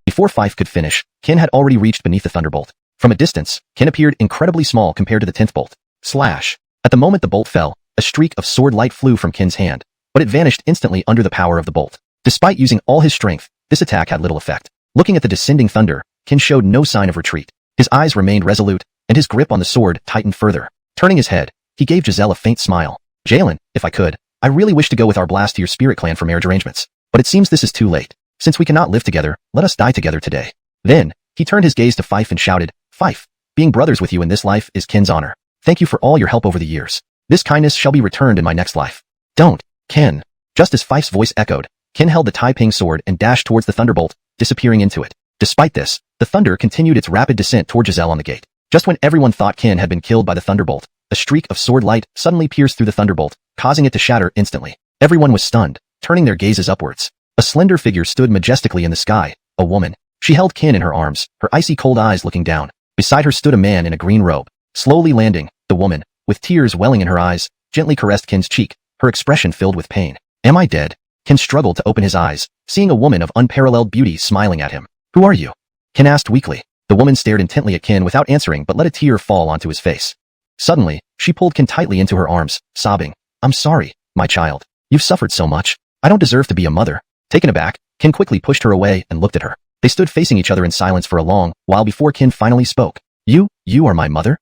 Before Fife could finish, Ken had already reached beneath the thunderbolt. From a distance, Ken appeared incredibly small compared to the 10th bolt. Slash! At the moment the bolt fell, a streak of sword light flew from Ken's hand, but it vanished instantly under the power of the bolt. Despite using all his strength, this attack had little effect. Looking at the descending thunder, Ken showed no sign of retreat. His eyes remained resolute, and his grip on the sword tightened further. Turning his head, he gave Giselle a faint smile. "Jalen, if I could, I really wish to go with our blast to your spirit clan for marriage arrangements. But it seems this is too late. Since we cannot live together, let us die together today." Then, he turned his gaze to Fife and shouted, "Fife, being brothers with you in this life is Ken's honor. Thank you for all your help over the years. This kindness shall be returned in my next life." "Don't, Ken." Just as Fife's voice echoed, Ken held the Taiping sword and dashed towards the thunderbolt, disappearing into it. Despite this, the thunder continued its rapid descent toward Giselle on the gate. Just when everyone thought Ken had been killed by the thunderbolt, a streak of sword light suddenly pierced through the thunderbolt, causing it to shatter instantly. Everyone was stunned, turning their gazes upwards. A slender figure stood majestically in the sky, a woman. She held Ken in her arms, her icy cold eyes looking down. Beside her stood a man in a green robe. Slowly landing, the woman, with tears welling in her eyes, gently caressed Ken's cheek, her expression filled with pain. "Am I dead?" Ken struggled to open his eyes, seeing a woman of unparalleled beauty smiling at him. "Who are you?" Ken asked weakly. The woman stared intently at Ken without answering but let a tear fall onto his face. Suddenly, she pulled Ken tightly into her arms, sobbing, "I'm sorry, my child. You've suffered so much. I don't deserve to be a mother." Taken aback, Ken quickly pushed her away and looked at her. They stood facing each other in silence for a long while before Ken finally spoke. You are my mother?"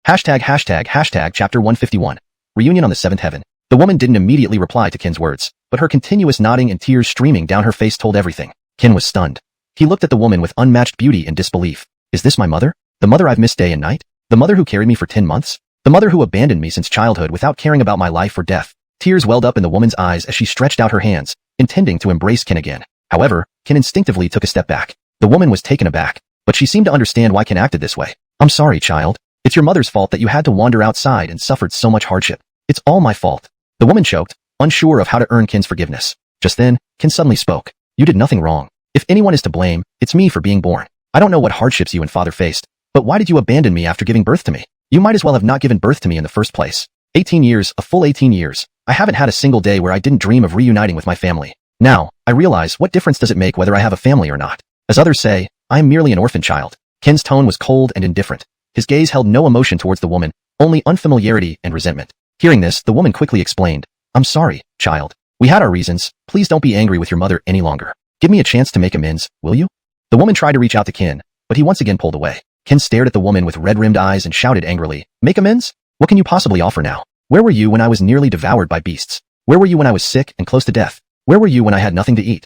##### Chapter 151. Reunion on the 7th Heaven. The woman didn't immediately reply to Ken's words, but her continuous nodding and tears streaming down her face told everything. Ken was stunned. He looked at the woman with unmatched beauty and disbelief. "Is this my mother? The mother I've missed day and night? The mother who carried me for 10 months? The mother who abandoned me since childhood without caring about my life or death?" Tears welled up in the woman's eyes as she stretched out her hands, intending to embrace Ken again. However, Ken instinctively took a step back. The woman was taken aback, but she seemed to understand why Ken acted this way. "I'm sorry, child. It's your mother's fault that you had to wander outside and suffered so much hardship. It's all my fault." The woman choked, unsure of how to earn Ken's forgiveness. Just then, Ken suddenly spoke. "You did nothing wrong. If anyone is to blame, it's me for being born. I don't know what hardships you and father faced, but why did you abandon me after giving birth to me? You might as well have not given birth to me in the first place. 18 years, a full 18 years. I haven't had a single day where I didn't dream of reuniting with my family. Now, I realize what difference does it make whether I have a family or not. As others say, I am merely an orphan child." Ken's tone was cold and indifferent. His gaze held no emotion towards the woman, only unfamiliarity and resentment. Hearing this, the woman quickly explained, "I'm sorry, child. We had our reasons. Please don't be angry with your mother any longer. Give me a chance to make amends, will you?" The woman tried to reach out to Ken, but he once again pulled away. Ken stared at the woman with red-rimmed eyes and shouted angrily, "Make amends? What can you possibly offer now? Where were you when I was nearly devoured by beasts? Where were you when I was sick and close to death? Where were you when I had nothing to eat?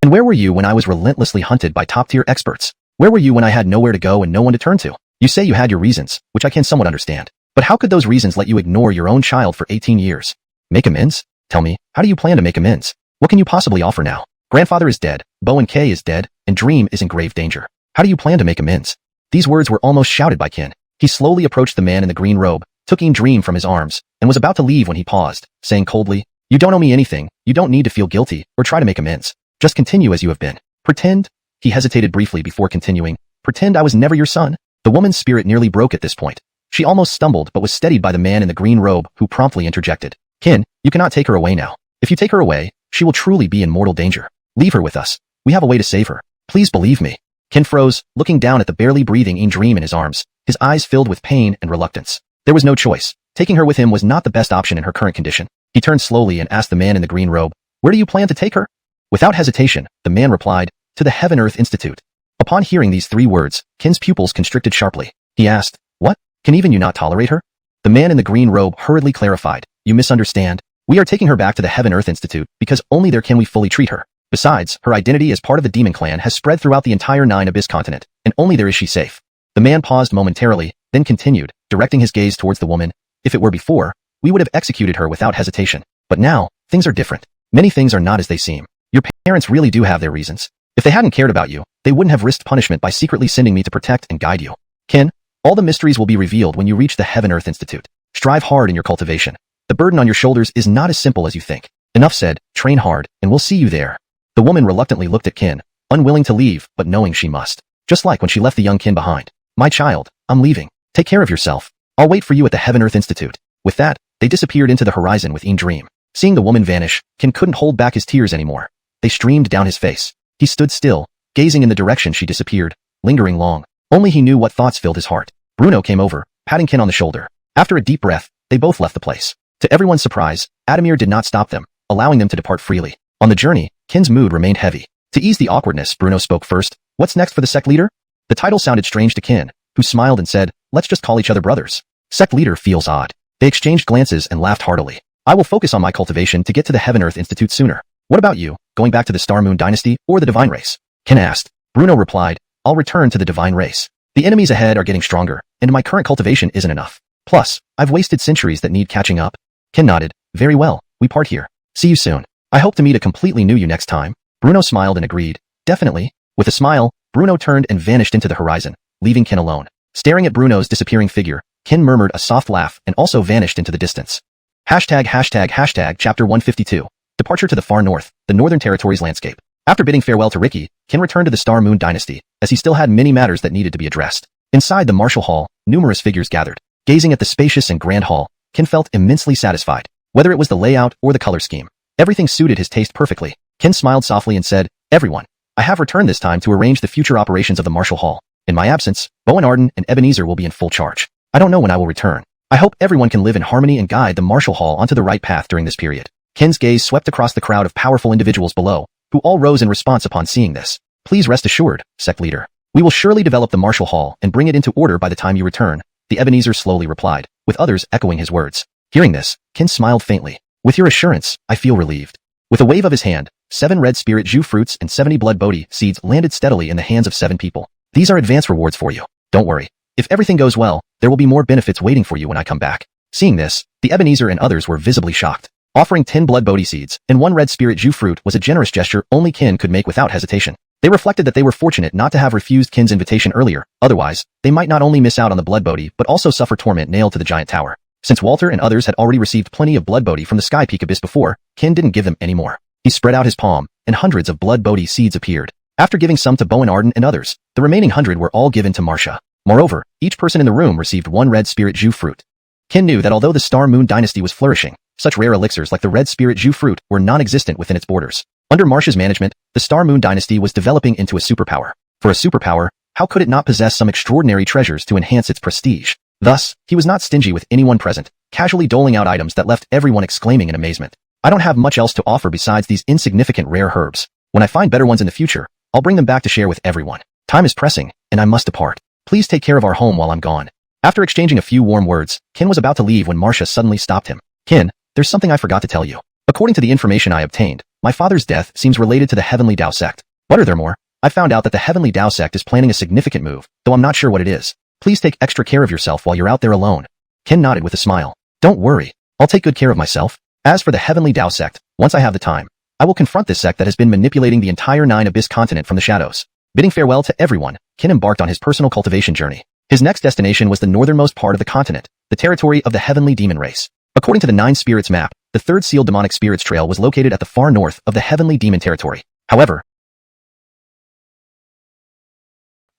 And where were you when I was relentlessly hunted by top-tier experts? Where were you when I had nowhere to go and no one to turn to? You say you had your reasons, which I can somewhat understand. But how could those reasons let you ignore your own child for 18 years? Make amends? Tell me, how do you plan to make amends? What can you possibly offer now? Grandfather is dead, Bo and Kay is dead, and Dream is in grave danger. How do you plan to make amends?" These words were almost shouted by Ken. He slowly approached the man in the green robe, took Dream from his arms, and was about to leave when he paused, saying coldly, "You don't owe me anything. You don't need to feel guilty or try to make amends. Just continue as you have been. Pretend." He hesitated briefly before continuing, "Pretend I was never your son." The woman's spirit nearly broke at this point. She almost stumbled but was steadied by the man in the green robe who promptly interjected, "Ken, you cannot take her away now. If you take her away, she will truly be in mortal danger. Leave her with us. We have a way to save her. Please believe me." Ken froze, looking down at the barely breathing Dream in his arms, his eyes filled with pain and reluctance. There was no choice. Taking her with him was not the best option in her current condition. He turned slowly and asked the man in the green robe, "Where do you plan to take her?" Without hesitation, the man replied, "To the Heaven-Earth Institute." Upon hearing these 3 words, Ken's pupils constricted sharply. He asked, "What? Can even you not tolerate her?" The man in the green robe hurriedly clarified, "You misunderstand. We are taking her back to the Heaven-Earth Institute because only there can we fully treat her. Besides, her identity as part of the demon clan has spread throughout the entire 9 Abyss continent, and only there is she safe." The man paused momentarily, then continued, directing his gaze towards the woman. "If it were before, we would have executed her without hesitation. But now, things are different. Many things are not as they seem. Your parents really do have their reasons. If they hadn't cared about you, they wouldn't have risked punishment by secretly sending me to protect and guide you. Ken, all the mysteries will be revealed when you reach the Heaven-Earth Institute. Strive hard in your cultivation. The burden on your shoulders is not as simple as you think. Enough said, train hard, and we'll see you there." The woman reluctantly looked at Ken, unwilling to leave, but knowing she must. Just like when she left the young Ken behind. "My child, I'm leaving. Take care of yourself. I'll wait for you at the Heaven-Earth Institute." With that, they disappeared into the horizon with Dream. Seeing the woman vanish, Ken couldn't hold back his tears anymore. They streamed down his face. He stood still, gazing in the direction she disappeared, lingering long. Only he knew what thoughts filled his heart. Bruno came over, patting Ken on the shoulder. After a deep breath, they both left the place. To everyone's surprise, Adamir did not stop them, allowing them to depart freely. On the journey, Ken's mood remained heavy. To ease the awkwardness, Bruno spoke first. "What's next for the sect leader?" The title sounded strange to Ken, who smiled and said, "Let's just call each other brothers." Sect leader feels odd. They exchanged glances and laughed heartily. "I will focus on my cultivation to get to the Heaven-Earth Institute sooner. What about you, going back to the Star Moon Dynasty or the Divine Race?" Ken asked. Bruno replied, "I'll return to the Divine Race. The enemies ahead are getting stronger, and my current cultivation isn't enough. Plus, I've wasted centuries that need catching up." Ken nodded. "Very well, we part here. See you soon. I hope to meet a completely new you next time." Bruno smiled and agreed. "Definitely." With a smile, Bruno turned and vanished into the horizon, leaving Ken alone. Staring at Bruno's disappearing figure, Ken murmured a soft laugh and also vanished into the distance. Chapter 152. Departure to the far north, the Northern Territories landscape. After bidding farewell to Ricky, Ken returned to the Star Moon Dynasty, as he still had many matters that needed to be addressed. Inside the martial hall, numerous figures gathered. Gazing at the spacious and grand hall, Ken felt immensely satisfied. Whether it was the layout or the color scheme, everything suited his taste perfectly. Ken smiled softly and said, "Everyone, I have returned this time to arrange the future operations of the martial hall. In my absence, Bowen Arden and Ebenezer will be in full charge. I don't know when I will return. I hope everyone can live in harmony and guide the martial hall onto the right path during this period." Ken's gaze swept across the crowd of powerful individuals below, who all rose in response upon seeing this. "Please rest assured, sect leader. We will surely develop the martial hall and bring it into order by the time you return," the Ebenezer slowly replied, with others echoing his words. Hearing this, Ken smiled faintly. "With your assurance, I feel relieved." With a wave of his hand, 7 red spirit Ju fruits and 70 blood Bodhi seeds landed steadily in the hands of 7 people. "These are advance rewards for you. Don't worry. If everything goes well, there will be more benefits waiting for you when I come back." Seeing this, the Ebenezer and others were visibly shocked. Offering 10 blood Bodhi seeds and 1 red spirit Ju fruit was a generous gesture only Ken could make without hesitation. They reflected that they were fortunate not to have refused Ken's invitation earlier, otherwise, they might not only miss out on the blood Bodhi but also suffer torment nailed to the giant tower. Since Walter and others had already received plenty of blood Bodhi from the Sky Peak Abyss before, Ken didn't give them any more. He spread out his palm, and hundreds of blood Bodhi seeds appeared. After giving some to Bowen Arden and others, the remaining 100 were all given to Marcia. Moreover, each person in the room received 1 red spirit Ju fruit. Ken knew that although the Star Moon Dynasty was flourishing, such rare elixirs like the red spirit Ju fruit were non-existent within its borders. Under Marcia's management, the Star Moon Dynasty was developing into a superpower. For a superpower, how could it not possess some extraordinary treasures to enhance its prestige? Thus, he was not stingy with anyone present, casually doling out items that left everyone exclaiming in amazement. "I don't have much else to offer besides these insignificant rare herbs. When I find better ones in the future, I'll bring them back to share with everyone. Time is pressing, and I must depart. Please take care of our home while I'm gone." After exchanging a few warm words, Ken was about to leave when Marcia suddenly stopped him. "Ken, there's something I forgot to tell you. According to the information I obtained, my father's death seems related to the Heavenly Tao sect. Furthermore, I found out that the Heavenly Tao sect is planning a significant move, though I'm not sure what it is. Please take extra care of yourself while you're out there alone." Ken nodded with a smile. "Don't worry. I'll take good care of myself. As for the Heavenly Tao sect, once I have the time, I will confront this sect that has been manipulating the entire 9 Abyss continent from the shadows." Bidding farewell to everyone, Ken embarked on his personal cultivation journey. His next destination was the northernmost part of the continent, the territory of the Heavenly Demon Race. According to the 9 Spirits map, the 3rd sealed demonic spirits trail was located at the far north of the Heavenly Demon territory. However,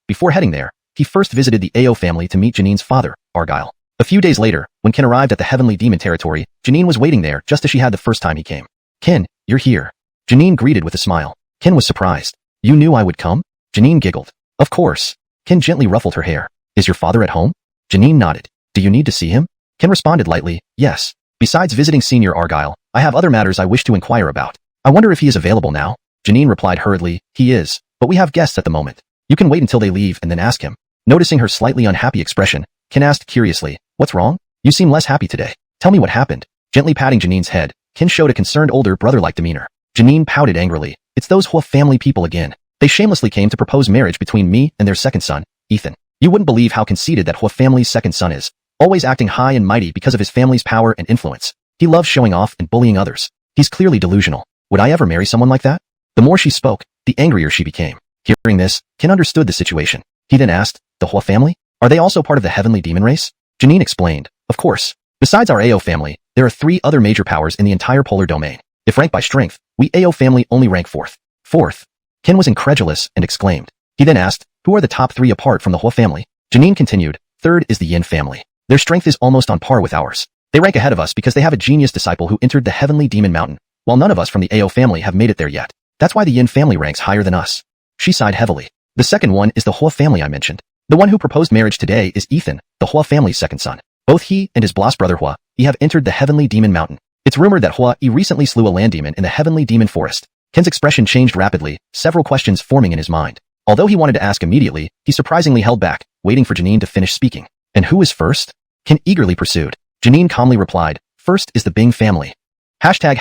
before heading there, he first visited the Ao family to meet Janine's father, Argyle. A few days later, when Ken arrived at the Heavenly Demon territory, Janine was waiting there just as she had the first time he came. "Ken, you're here." Janine greeted with a smile. Ken was surprised. "You knew I would come?" Janine giggled. Of course. Ken gently ruffled her hair. Is your father at home? Janine nodded. Do you need to see him? Ken responded lightly, yes. Besides visiting Senior Argyle, I have other matters I wish to inquire about. I wonder if he is available now. Janine replied hurriedly, he is, but we have guests at the moment. You can wait until they leave and then ask him. Noticing her slightly unhappy expression, Ken asked curiously, what's wrong? You seem less happy today. Tell me what happened. Gently patting Janine's head, Ken showed a concerned older brother-like demeanor. Janine pouted angrily. It's those Hua family people again. They shamelessly came to propose marriage between me and their second son, Ethan. You wouldn't believe how conceited that Hua family's second son is. Always acting high and mighty because of his family's power and influence. He loves showing off and bullying others. He's clearly delusional. Would I ever marry someone like that? The more she spoke, the angrier she became. Hearing this, Ken understood the situation. He then asked, the Hua family? Are they also part of the heavenly demon race? Janine explained, of course. Besides our AO family, there are 3 other major powers in the entire polar domain. If ranked by strength, we AO family only rank 4th. 4th? Ken was incredulous and exclaimed. He then asked, who are the top 3 apart from the Hua family? Janine continued, 3rd is the Yin family. Their strength is almost on par with ours. They rank ahead of us because they have a genius disciple who entered the heavenly demon mountain, while none of us from the AO family have made it there yet. That's why the Yin family ranks higher than us. She sighed heavily. The second one is the Hua family I mentioned. The one who proposed marriage today is Ethan, the Hua family's second son. Both he and his boss brother Hua Yi have entered the heavenly demon mountain. It's rumored that Hua Yi recently slew a land demon in the heavenly demon forest. Ken's expression changed rapidly, several questions forming in his mind. Although he wanted to ask immediately, he surprisingly held back, waiting for Janine to finish speaking. And who is first? Ken eagerly pursued. Janine calmly replied, first is the Bing family. Hashtag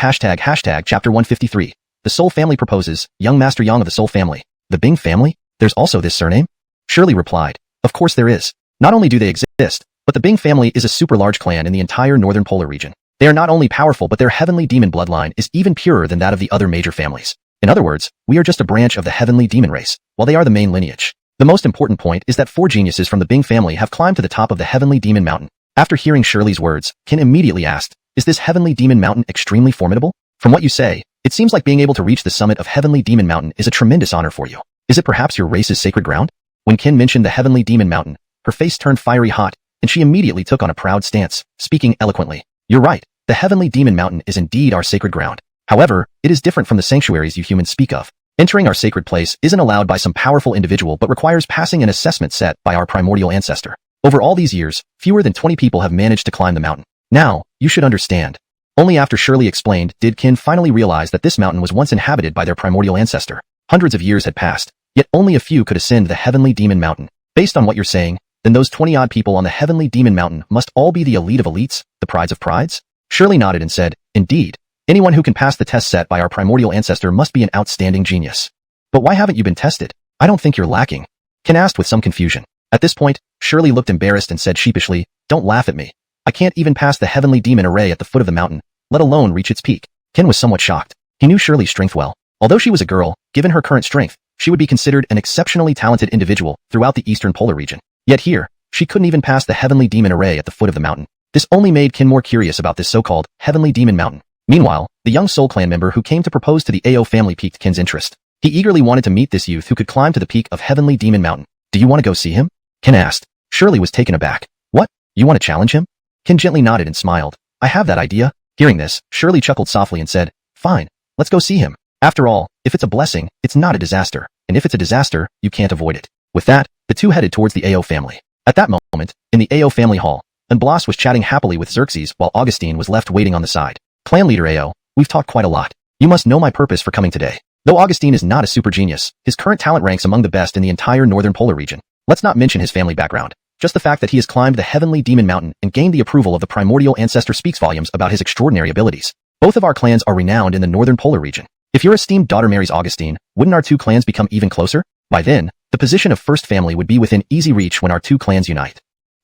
chapter 153. The Soul family proposes, young Master Yang of the Soul family. The Bing family? There's also this surname? Shirley replied, of course there is. Not only do they exist, but the Bing family is a super large clan in the entire northern polar region. They are not only powerful but their heavenly demon bloodline is even purer than that of the other major families. In other words, we are just a branch of the heavenly demon race, while they are the main lineage. The most important point is that 4 geniuses from the Bing family have climbed to the top of the heavenly demon mountain. After hearing Shirley's words, Ken immediately asked, is this heavenly demon mountain extremely formidable? From what you say, it seems like being able to reach the summit of heavenly demon mountain is a tremendous honor for you. Is it perhaps your race's sacred ground? When Ken mentioned the heavenly demon mountain, her face turned fiery hot, and she immediately took on a proud stance, speaking eloquently. You're right, the heavenly demon mountain is indeed our sacred ground. However, it is different from the sanctuaries you humans speak of. Entering our sacred place isn't allowed by some powerful individual but requires passing an assessment set by our primordial ancestor. Over all these years, fewer than 20 people have managed to climb the mountain. Now, you should understand. Only after Shirley explained did Ken finally realize that this mountain was once inhabited by their primordial ancestor. Hundreds of years had passed, yet only a few could ascend the heavenly demon mountain. Based on what you're saying, then those 20-odd people on the heavenly demon mountain must all be the elite of elites, the prides of prides? Shirley nodded and said, indeed. Anyone who can pass the test set by our primordial ancestor must be an outstanding genius. But why haven't you been tested? I don't think you're lacking. Ken asked with some confusion. At this point, Shirley looked embarrassed and said sheepishly, don't laugh at me. I can't even pass the heavenly demon array at the foot of the mountain, let alone reach its peak. Ken was somewhat shocked. He knew Shirley's strength well. Although she was a girl, given her current strength, she would be considered an exceptionally talented individual throughout the eastern polar region. Yet here, she couldn't even pass the heavenly demon array at the foot of the mountain. This only made Ken more curious about this so-called heavenly demon mountain. Meanwhile, the young Soul Clan member who came to propose to the AO family piqued Ken's interest. He eagerly wanted to meet this youth who could climb to the peak of heavenly demon mountain. Do you want to go see him? Ken asked. Shirley was taken aback. What? You want to challenge him? Ken gently nodded and smiled. I have that idea. Hearing this, Shirley chuckled softly and said, fine, let's go see him. After all, if it's a blessing, it's not a disaster. And if it's a disaster, you can't avoid it. With that, the two headed towards the AO family. At that moment, in the AO family hall, Blas was chatting happily with Xerxes while Augustine was left waiting on the side. Clan leader AO, we've talked quite a lot. You must know my purpose for coming today. Though Augustine is not a super genius, his current talent ranks among the best in the entire northern polar region. Let's not mention his family background. Just the fact that he has climbed the heavenly demon mountain and gained the approval of the primordial ancestor speaks volumes about his extraordinary abilities. Both of our clans are renowned in the northern polar region. If your esteemed daughter marries Augustine, wouldn't our two clans become even closer? By then, the position of first family would be within easy reach when our two clans unite.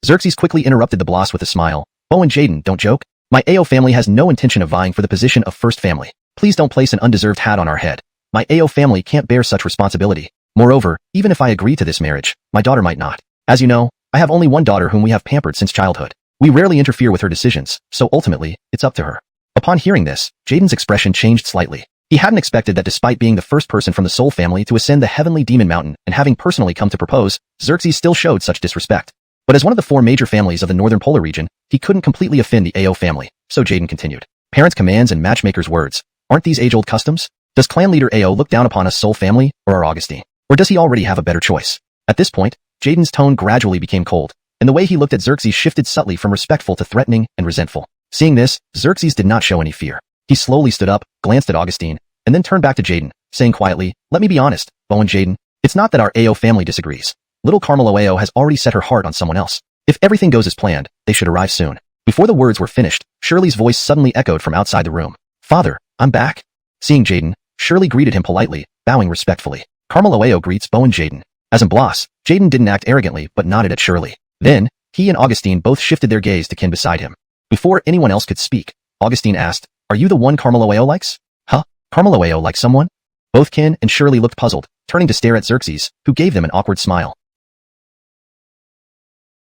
Xerxes quickly interrupted the Blas with a smile. Oh, and Jaden, don't joke. My AO family has no intention of vying for the position of first family. Please don't place an undeserved hat on our head. My AO family can't bear such responsibility. Moreover, even if I agree to this marriage, my daughter might not. As you know, I have only one daughter whom we have pampered since childhood. We rarely interfere with her decisions, so ultimately, it's up to her. Upon hearing this, Jaden's expression changed slightly. He hadn't expected that despite being the first person from the Soul family to ascend the heavenly demon mountain and having personally come to propose, Xerxes still showed such disrespect. But as one of the four major families of the northern polar region, he couldn't completely offend the AO family, so Jaden continued. Parents' commands and matchmakers' words. Aren't these age-old customs? Does clan leader AO look down upon us Soul family, or our Augustine? Or does he already have a better choice? At this point, Jaden's tone gradually became cold, and the way he looked at Xerxes shifted subtly from respectful to threatening and resentful. Seeing this, Xerxes did not show any fear. He slowly stood up, glanced at Augustine, and then turned back to Jaden, saying quietly, "Let me be honest, Bo and Jaden. It's not that our AO family disagrees. Little Carmelo AO has already set her heart on someone else. If everything goes as planned, they should arrive soon." Before the words were finished, Shirley's voice suddenly echoed from outside the room. "Father, I'm back." Seeing Jaden, Shirley greeted him politely, bowing respectfully. Carmelo AO greets Bo and Jaden. As in Bloss, Jaden didn't act arrogantly but nodded at Shirley. Then, he and Augustine both shifted their gaze to Kin beside him. Before anyone else could speak, Augustine asked, "Are you the one Carmelo AO likes?" "Huh? Carmelo AO likes someone?" Both Kin and Shirley looked puzzled, turning to stare at Xerxes, who gave them an awkward smile.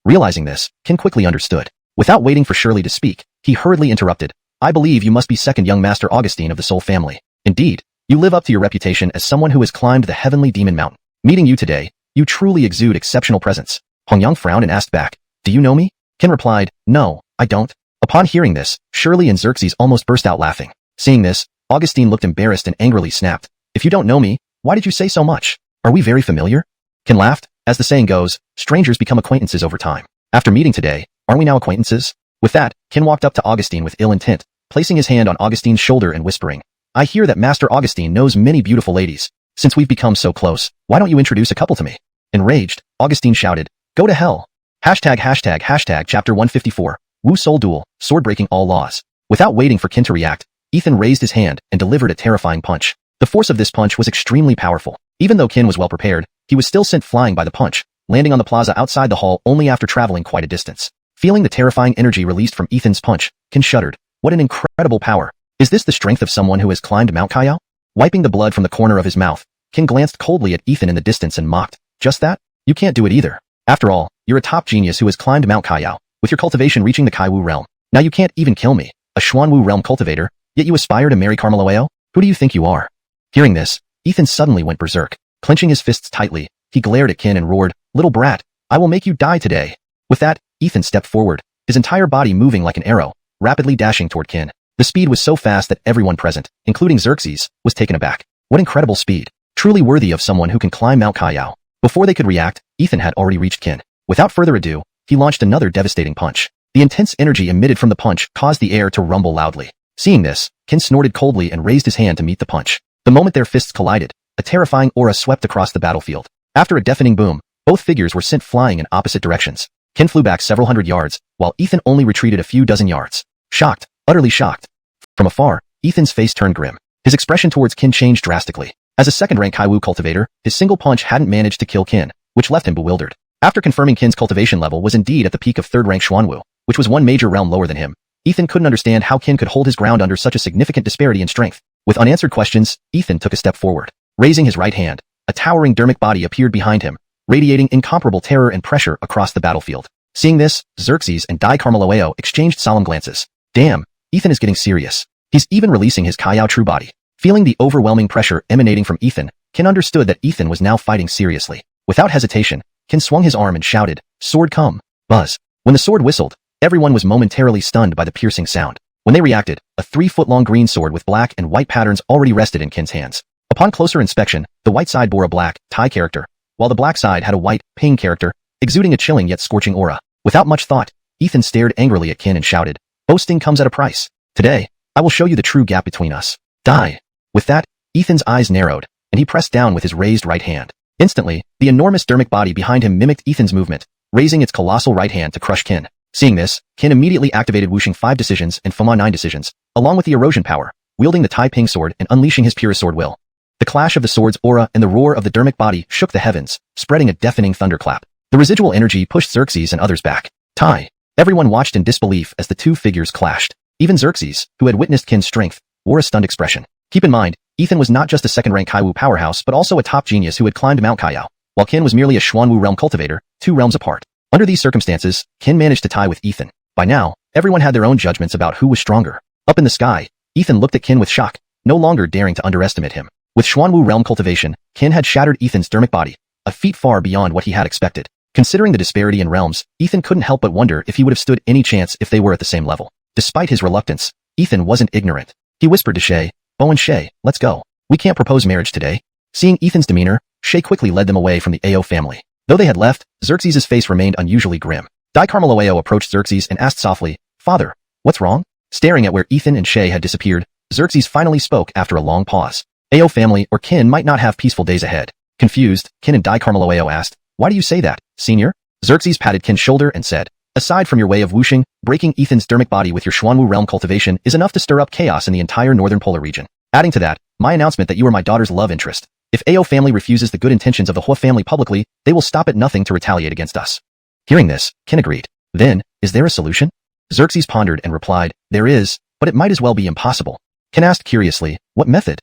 Realizing this, Kin quickly understood. Without waiting for Shirley to speak, he hurriedly interrupted. "I believe you must be second young Master Augustine of the Soul family. Indeed, you live up to your reputation as someone who has climbed the heavenly demon mountain. Meeting you today, you truly exude exceptional presence." Hongyang frowned and asked back, "Do you know me?" Kin replied, "No, I don't." Upon hearing this, Shirley and Xerxes almost burst out laughing. Seeing this, Augustine looked embarrassed and angrily snapped, "If you don't know me, why did you say so much? Are we very familiar?" Kin laughed. As the saying goes, strangers become acquaintances over time. After meeting today, aren't we now acquaintances? With that, Kin walked up to Augustine with ill intent, placing his hand on Augustine's shoulder and whispering, "I hear that Master Augustine knows many beautiful ladies. Since we've become so close, why don't you introduce a couple to me?" Enraged, Augustine shouted, "Go to hell." ####Chapter 154, Wu Soul Duel, Sword Breaking All Laws. Without waiting for Kin to react, Ethan raised his hand and delivered a terrifying punch. The force of this punch was extremely powerful. Even though Kin was well prepared, he was still sent flying by the punch, landing on the plaza outside the hall only after traveling quite a distance. Feeling the terrifying energy released from Ethan's punch, Kin shuddered. What an incredible power. Is this the strength of someone who has climbed Mount Kayao? Wiping the blood from the corner of his mouth, Kin glanced coldly at Ethan in the distance and mocked. "Just that? You can't do it either. After all, you're a top genius who has climbed Mount Kayao, with your cultivation reaching the Kaiwu realm. Now you can't even kill me, a Xuanwu realm cultivator, yet you aspire to marry Carmelo AO? Who do you think you are?" Hearing this, Ethan suddenly went berserk. Clenching his fists tightly, he glared at Kin and roared, "Little brat, I will make you die today." With that, Ethan stepped forward, his entire body moving like an arrow, rapidly dashing toward Kin. The speed was so fast that everyone present, including Xerxes, was taken aback. What incredible speed. Truly worthy of someone who can climb Mount Kayao. Before they could react, Ethan had already reached Kin. Without further ado, he launched another devastating punch. The intense energy emitted from the punch caused the air to rumble loudly. Seeing this, Kin snorted coldly and raised his hand to meet the punch. The moment their fists collided, a terrifying aura swept across the battlefield. After a deafening boom, both figures were sent flying in opposite directions. Kin flew back several hundred yards, while Ethan only retreated a few dozen yards. Shocked, utterly shocked. From afar, Ethan's face turned grim. His expression towards Kin changed drastically. As a second-rank Kaiwu cultivator, his single punch hadn't managed to kill Kin, which left him bewildered. After confirming Kin's cultivation level was indeed at the peak of third-rank Xuanwu, which was one major realm lower than him, Ethan couldn't understand how Kin could hold his ground under such a significant disparity in strength. With unanswered questions, Ethan took a step forward. Raising his right hand, a towering dermic body appeared behind him, radiating incomparable terror and pressure across the battlefield. Seeing this, Xerxes and Dai Carmelo AO exchanged solemn glances. Damn, Ethan is getting serious. He's even releasing his Kayao true body. Feeling the overwhelming pressure emanating from Ethan, Kin understood that Ethan was now fighting seriously. Without hesitation, Kin swung his arm and shouted, "Sword come!" Buzz. When the sword whistled, everyone was momentarily stunned by the piercing sound. When they reacted, a 3-foot-long green sword with black and white patterns already rested in Kin's hands. Upon closer inspection, the white side bore a black, Tai character, while the black side had a white, Ping character, exuding a chilling yet scorching aura. Without much thought, Ethan stared angrily at Kin and shouted, "Boasting comes at a price. Today, I will show you the true gap between us. Die." With that, Ethan's eyes narrowed, and he pressed down with his raised right hand. Instantly, the enormous dermic body behind him mimicked Ethan's movement, raising its colossal right hand to crush Kin. Seeing this, Kin immediately activated Wuxing 5 decisions and Foma 9 decisions, along with the erosion power, wielding the Tai Ping sword and unleashing his purest sword will. The clash of the sword's aura and the roar of the dermic body shook the heavens, spreading a deafening thunderclap. The residual energy pushed Xerxes and others back. Tai. Everyone watched in disbelief as the two figures clashed. Even Xerxes, who had witnessed Kin's strength, wore a stunned expression. Keep in mind, Ethan was not just a second-rank Kaiwu powerhouse but also a top genius who had climbed Mount Kayao, while Kin was merely a Xuanwu realm cultivator, 2 realms apart. Under these circumstances, Kin managed to tie with Ethan. By now, everyone had their own judgments about who was stronger. Up in the sky, Ethan looked at Kin with shock, no longer daring to underestimate him. With Xuanwu realm cultivation, Kin had shattered Ethan's dermic body, a feat far beyond what he had expected. Considering the disparity in realms, Ethan couldn't help but wonder if he would have stood any chance if they were at the same level. Despite his reluctance, Ethan wasn't ignorant. He whispered to Shay, "Bo and Shay, let's go. We can't propose marriage today." Seeing Ethan's demeanor, Shay quickly led them away from the AO family. Though they had left, Xerxes' face remained unusually grim. Di Carmeloeo approached Xerxes and asked softly, "Father, what's wrong?" Staring at where Ethan and Shay had disappeared, Xerxes finally spoke after a long pause. Ao family or kin might not have peaceful days ahead. Confused, Kin and Di Carmeloeo asked, "Why do you say that, senior?" Xerxes patted Kin's shoulder and said, "Aside from your way of whooshing, breaking Ethan's dermic body with your Xuanwu realm cultivation is enough to stir up chaos in the entire northern polar region. Adding to that, my announcement that you are my daughter's love interest. If Ao family refuses the good intentions of the Hua family publicly, they will stop at nothing to retaliate against us." Hearing this, Kin agreed. "Then, is there a solution?" Xerxes pondered and replied, "There is, but it might as well be impossible." Kin asked curiously, "What method?"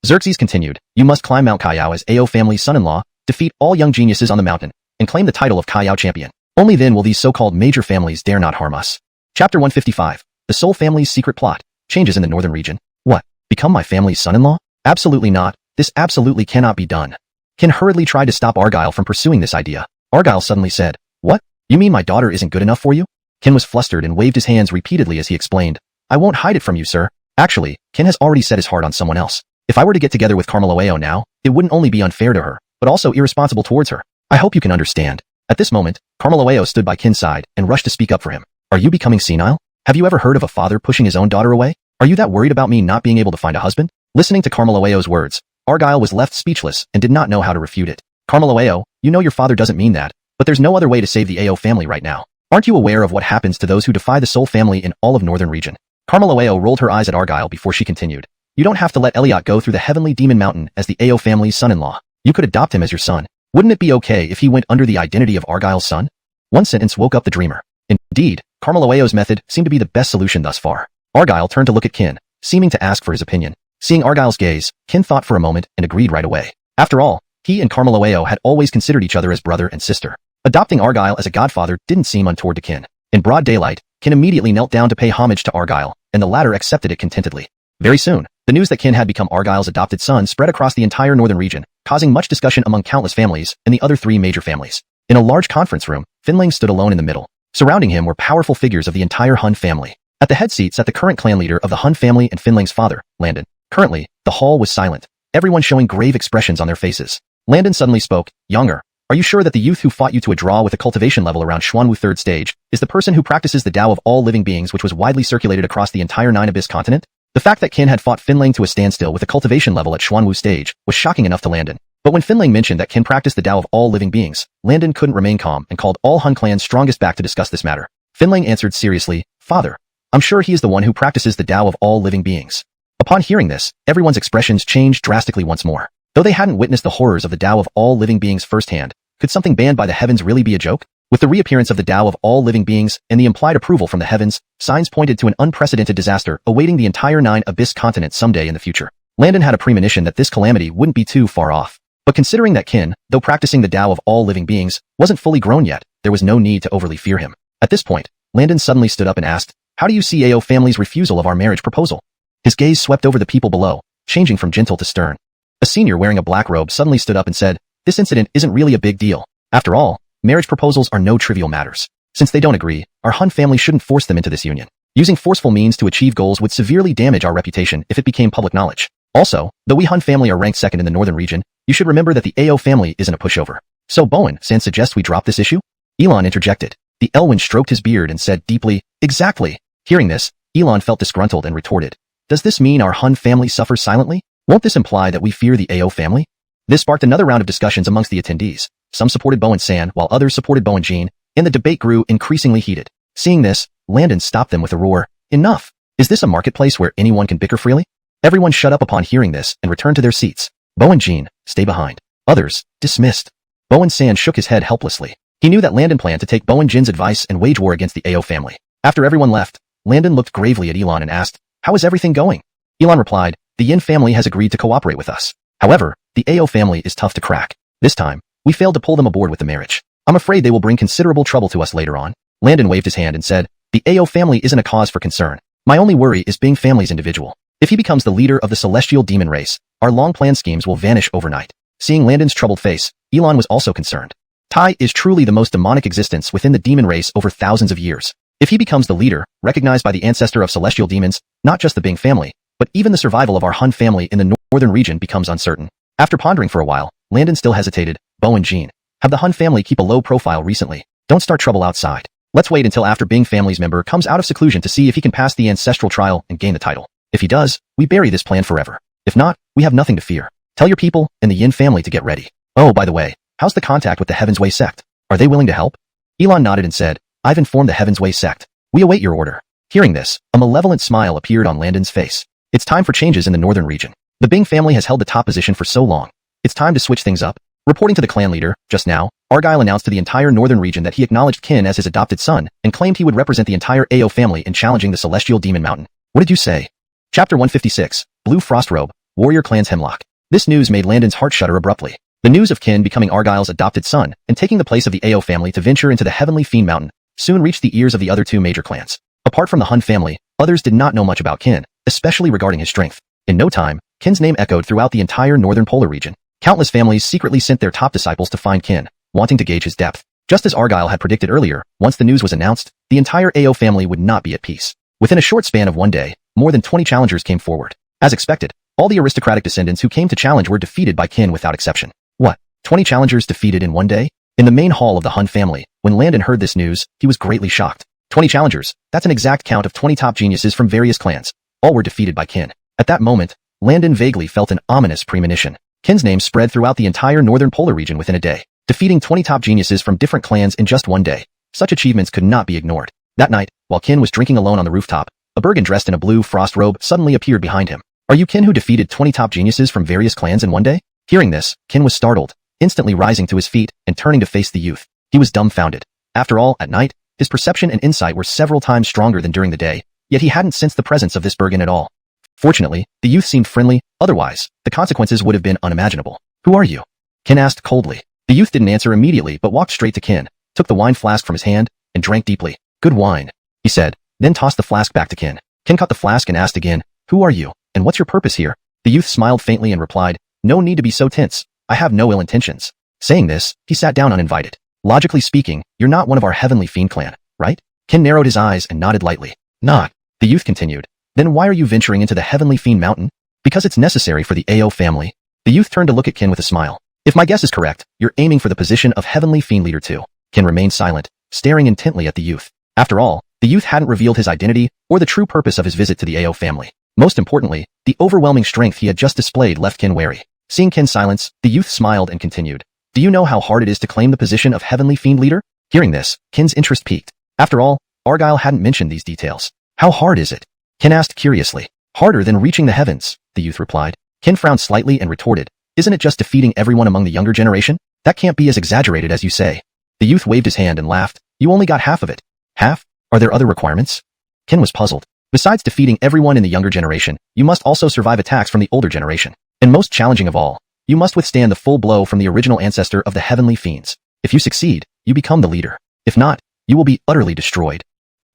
Xerxes continued, "You must climb Mount Kaiyao as Ao family's son-in-law, defeat all young geniuses on the mountain, and claim the title of Kaiyao champion. Only then will these so-called major families dare not harm us." Chapter 155. The Soul Family's Secret Plot. Changes in the northern region. What? Become my family's son-in-law? Absolutely not. This absolutely cannot be done. Kin hurriedly tried to stop Argyle from pursuing this idea. Argyle suddenly said, "What? You mean my daughter isn't good enough for you?" Kin was flustered and waved his hands repeatedly as he explained, "I won't hide it from you, sir. Actually, Kin has already set his heart on someone else. If I were to get together with Carmeloeo now, it wouldn't only be unfair to her, but also irresponsible towards her. I hope you can understand." At this moment, Carmeloeo stood by Kin's side and rushed to speak up for him. "Are you becoming senile? Have you ever heard of a father pushing his own daughter away? Are you that worried about me not being able to find a husband?" Listening to Carmeloeo's words, Argyle was left speechless and did not know how to refute it. "Carmeloeo, you know your father doesn't mean that, but there's no other way to save the Ao family right now. Aren't you aware of what happens to those who defy the Soul family in all of northern region?" Carmeloeo rolled her eyes at Argyle before she continued, "You don't have to let Elliot go through the heavenly demon mountain as the Ao family's son-in-law. You could adopt him as your son. Wouldn't it be okay if he went under the identity of Argyle's son?" One sentence woke up the dreamer. Indeed, Carmeloeo's method seemed to be the best solution thus far. Argyle turned to look at Kin, seeming to ask for his opinion. Seeing Argyle's gaze, Kin thought for a moment and agreed right away. After all, he and Carmeloeo had always considered each other as brother and sister. Adopting Argyle as a godfather didn't seem untoward to Kin. In broad daylight, Kin immediately knelt down to pay homage to Argyle, and the latter accepted it contentedly. Very soon, the news that Kin had become Argyle's adopted son spread across the entire northern region, causing much discussion among countless families and the other three major families. In a large conference room, Finling stood alone in the middle. Surrounding him were powerful figures of the entire Hun family. At the head seat sat the current clan leader of the Hun family and Finling's father, Landon. Currently, the hall was silent, everyone showing grave expressions on their faces. Landon suddenly spoke, "Younger, are you sure that the youth who fought you to a draw with a cultivation level around Xuanwu 3rd stage is the person who practices the Tao of all living beings which was widely circulated across the entire Nine Abyss continent?" The fact that Kin had fought Finling to a standstill with a cultivation level at Xuanwu stage was shocking enough to Landon. But when Finling mentioned that Kin practiced the Tao of all living beings, Landon couldn't remain calm and called all Hun clan's strongest back to discuss this matter. Finling answered seriously, "Father, I'm sure he is the one who practices the Tao of all living beings." Upon hearing this, everyone's expressions changed drastically once more. Though they hadn't witnessed the horrors of the Tao of all living beings firsthand, could something banned by the heavens really be a joke? With the reappearance of the Tao of all living beings and the implied approval from the heavens, signs pointed to an unprecedented disaster awaiting the entire Nine Abyss continent someday in the future. Landon had a premonition that this calamity wouldn't be too far off. But considering that Kin, though practicing the Tao of all living beings, wasn't fully grown yet, there was no need to overly fear him. At this point, Landon suddenly stood up and asked, "How do you see Ao family's refusal of our marriage proposal?" His gaze swept over the people below, changing from gentle to stern. A senior wearing a black robe suddenly stood up and said, "This incident isn't really a big deal. After all, marriage proposals are no trivial matters. Since they don't agree, our Hun family shouldn't force them into this union. Using forceful means to achieve goals would severely damage our reputation if it became public knowledge. Also, though we Hun family are ranked second in the northern region, you should remember that the Ao family isn't a pushover. So Bowen-san suggests we drop this issue?" Elon interjected. The Elwyn stroked his beard and said deeply, "Exactly." Hearing this, Elon felt disgruntled and retorted, "Does this mean our Hun family suffers silently? Won't this imply that we fear the Ao family?" This sparked another round of discussions amongst the attendees. Some supported Bowen-san, while others supported Bowen-jin, and the debate grew increasingly heated. Seeing this, Landon stopped them with a roar, "Enough! Is this a marketplace where anyone can bicker freely?" Everyone shut up upon hearing this and returned to their seats. Bowen-jin, stay behind. Others, dismissed. Bowen-san shook his head helplessly. He knew that Landon planned to take Bowen-jin's advice and wage war against the Ao family. After everyone left, Landon looked gravely at Elon and asked, "How is everything going?" Elon replied, "The Yin family has agreed to cooperate with us. However, the Ao family is tough to crack. This time, we failed to pull them aboard with the marriage. I'm afraid they will bring considerable trouble to us later on." Landon waved his hand and said, "The Ao family isn't a cause for concern. My only worry is Bing family's individual. If he becomes the leader of the celestial demon race, our long-planned schemes will vanish overnight." Seeing Landon's troubled face, Elon was also concerned. Tai is truly the most demonic existence within the demon race over thousands of years. If he becomes the leader, recognized by the ancestor of celestial demons, not just the Bing family, but even the survival of our Hun family in the northern region becomes uncertain. After pondering for a while, Landon still hesitated, "Bowen-jin, Have the Hun family keep a low profile recently. Don't start trouble outside. Let's wait until after Bing family's member comes out of seclusion to see if he can pass the ancestral trial and gain the title. If he does, we bury this plan forever. If not, we have nothing to fear. Tell your people and the Yin family to get ready. Oh, by the way, how's the contact with the Heaven's Way sect? Are they willing to help? Elon nodded and said, I've informed the Heaven's Way sect. We await your order. Hearing this, a malevolent smile appeared on Landon's face. It's time for changes in the northern region. The Bing family has held the top position for so long. It's time to switch things up. Reporting to the clan leader, just now, Argyle announced to the entire northern region that he acknowledged Qin as his adopted son and claimed he would represent the entire Ao family in challenging the Celestial Demon Mountain. What did you say? Chapter 156, Blue Frost Robe, Warrior Clan's Hemlock. This news made Landon's heart shudder abruptly. The news of Qin becoming Argyle's adopted son and taking the place of the Ao family to venture into the Heavenly Fiend Mountain soon reached the ears of the other two major clans. Apart from the Hun family, others did not know much about Qin, especially regarding his strength. In no time, Qin's name echoed throughout the entire northern polar region. Countless families secretly sent their top disciples to find Qin, wanting to gauge his depth. Just as Argyle had predicted earlier, once the news was announced, the entire Ao family would not be at peace. Within a short span of one day, more than 20 challengers came forward. As expected, all the aristocratic descendants who came to challenge were defeated by Qin without exception. What? 20 challengers defeated in one day? In the main hall of the Hun family, when Landon heard this news, he was greatly shocked. 20 challengers, that's an exact count of 20 top geniuses from various clans. All were defeated by Qin. At that moment, Landon vaguely felt an ominous premonition. Qin's name spread throughout the entire northern polar region within a day, defeating 20 top geniuses from different clans in just one day. Such achievements could not be ignored. That night, while Qin was drinking alone on the rooftop, a Bergen dressed in a blue frost robe suddenly appeared behind him. Are you Qin who defeated 20 top geniuses from various clans in one day? Hearing this, Qin was startled, instantly rising to his feet and turning to face the youth. He was dumbfounded. After all, at night, his perception and insight were several times stronger than during the day, yet he hadn't sensed the presence of this Bergen at all. Fortunately, the youth seemed friendly, otherwise, the consequences would have been unimaginable. Who are you? Qin asked coldly. The youth didn't answer immediately but walked straight to Qin, took the wine flask from his hand, and drank deeply. Good wine, he said, then tossed the flask back to Qin. Qin caught the flask and asked again, who are you, and what's your purpose here? The youth smiled faintly and replied, no need to be so tense, I have no ill intentions. Saying this, he sat down uninvited. Logically speaking, you're not one of our Heavenly Fiend clan, right? Qin narrowed his eyes and nodded lightly. Not. The youth continued. Then why are you venturing into the Heavenly Fiend Mountain? Because it's necessary for the Ao family. The youth turned to look at Qin with a smile. If my guess is correct, you're aiming for the position of Heavenly Fiend Leader too. Qin remained silent, staring intently at the youth. After all, the youth hadn't revealed his identity or the true purpose of his visit to the Ao family. Most importantly, the overwhelming strength he had just displayed left Qin wary. Seeing Qin's silence, the youth smiled and continued. Do you know how hard it is to claim the position of Heavenly Fiend Leader? Hearing this, Qin's interest piqued. After all, Argyle hadn't mentioned these details. How hard is it? Qin asked curiously. Harder than reaching the heavens, the youth replied. Qin frowned slightly and retorted. Isn't it just defeating everyone among the younger generation? That can't be as exaggerated as you say. The youth waved his hand and laughed. You only got half of it. Half? Are there other requirements? Qin was puzzled. Besides defeating everyone in the younger generation, you must also survive attacks from the older generation. And most challenging of all, you must withstand the full blow from the original ancestor of the Heavenly Fiends. If you succeed, you become the leader. If not, you will be utterly destroyed.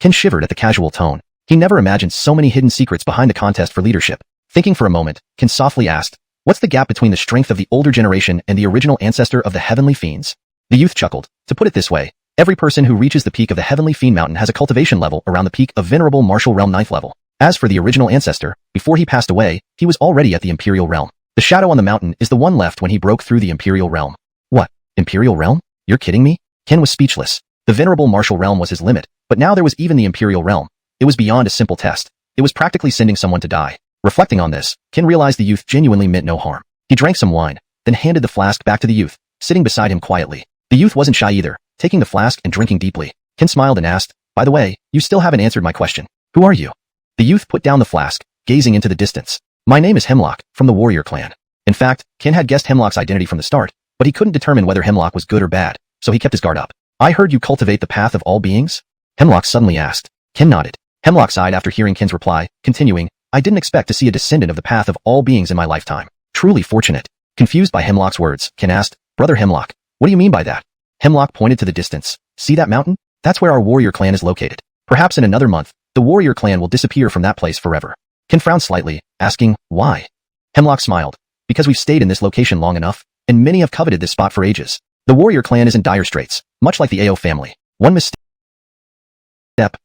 Qin shivered at the casual tone. He never imagined so many hidden secrets behind the contest for leadership. Thinking for a moment, Qin softly asked, what's the gap between the strength of the older generation and the original ancestor of the Heavenly Fiends? The youth chuckled. To put it this way, every person who reaches the peak of the Heavenly Fiend Mountain has a cultivation level around the peak of Venerable Martial Realm 9th level. As for the original ancestor, before he passed away, he was already at the Imperial Realm. The shadow on the mountain is the one left when he broke through the Imperial Realm. What? Imperial Realm? You're kidding me? Qin was speechless. The Venerable Martial Realm was his limit, but now there was even the Imperial Realm. It was beyond a simple test. It was practically sending someone to die. Reflecting on this, Qin realized the youth genuinely meant no harm. He drank some wine, then handed the flask back to the youth, sitting beside him quietly. The youth wasn't shy either, taking the flask and drinking deeply. Qin smiled and asked, by the way, you still haven't answered my question. Who are you? The youth put down the flask, gazing into the distance. My name is Hemlock, from the Warrior Clan. In fact, Qin had guessed Hemlock's identity from the start, but he couldn't determine whether Hemlock was good or bad, so he kept his guard up. I heard you cultivate the path of all beings? Hemlock suddenly asked. Qin nodded. Hemlock sighed after hearing Qin's reply, continuing, I didn't expect to see a descendant of the path of all beings in my lifetime. Truly fortunate. Confused by Hemlock's words, Qin asked, Brother Hemlock, what do you mean by that? Hemlock pointed to the distance. See that mountain? That's where our warrior clan is located. Perhaps in another month, the warrior clan will disappear from that place forever. Qin frowned slightly, asking, why? Hemlock smiled. Because we've stayed in this location long enough, and many have coveted this spot for ages. The warrior clan is in dire straits, much like the Ao family. One misstep,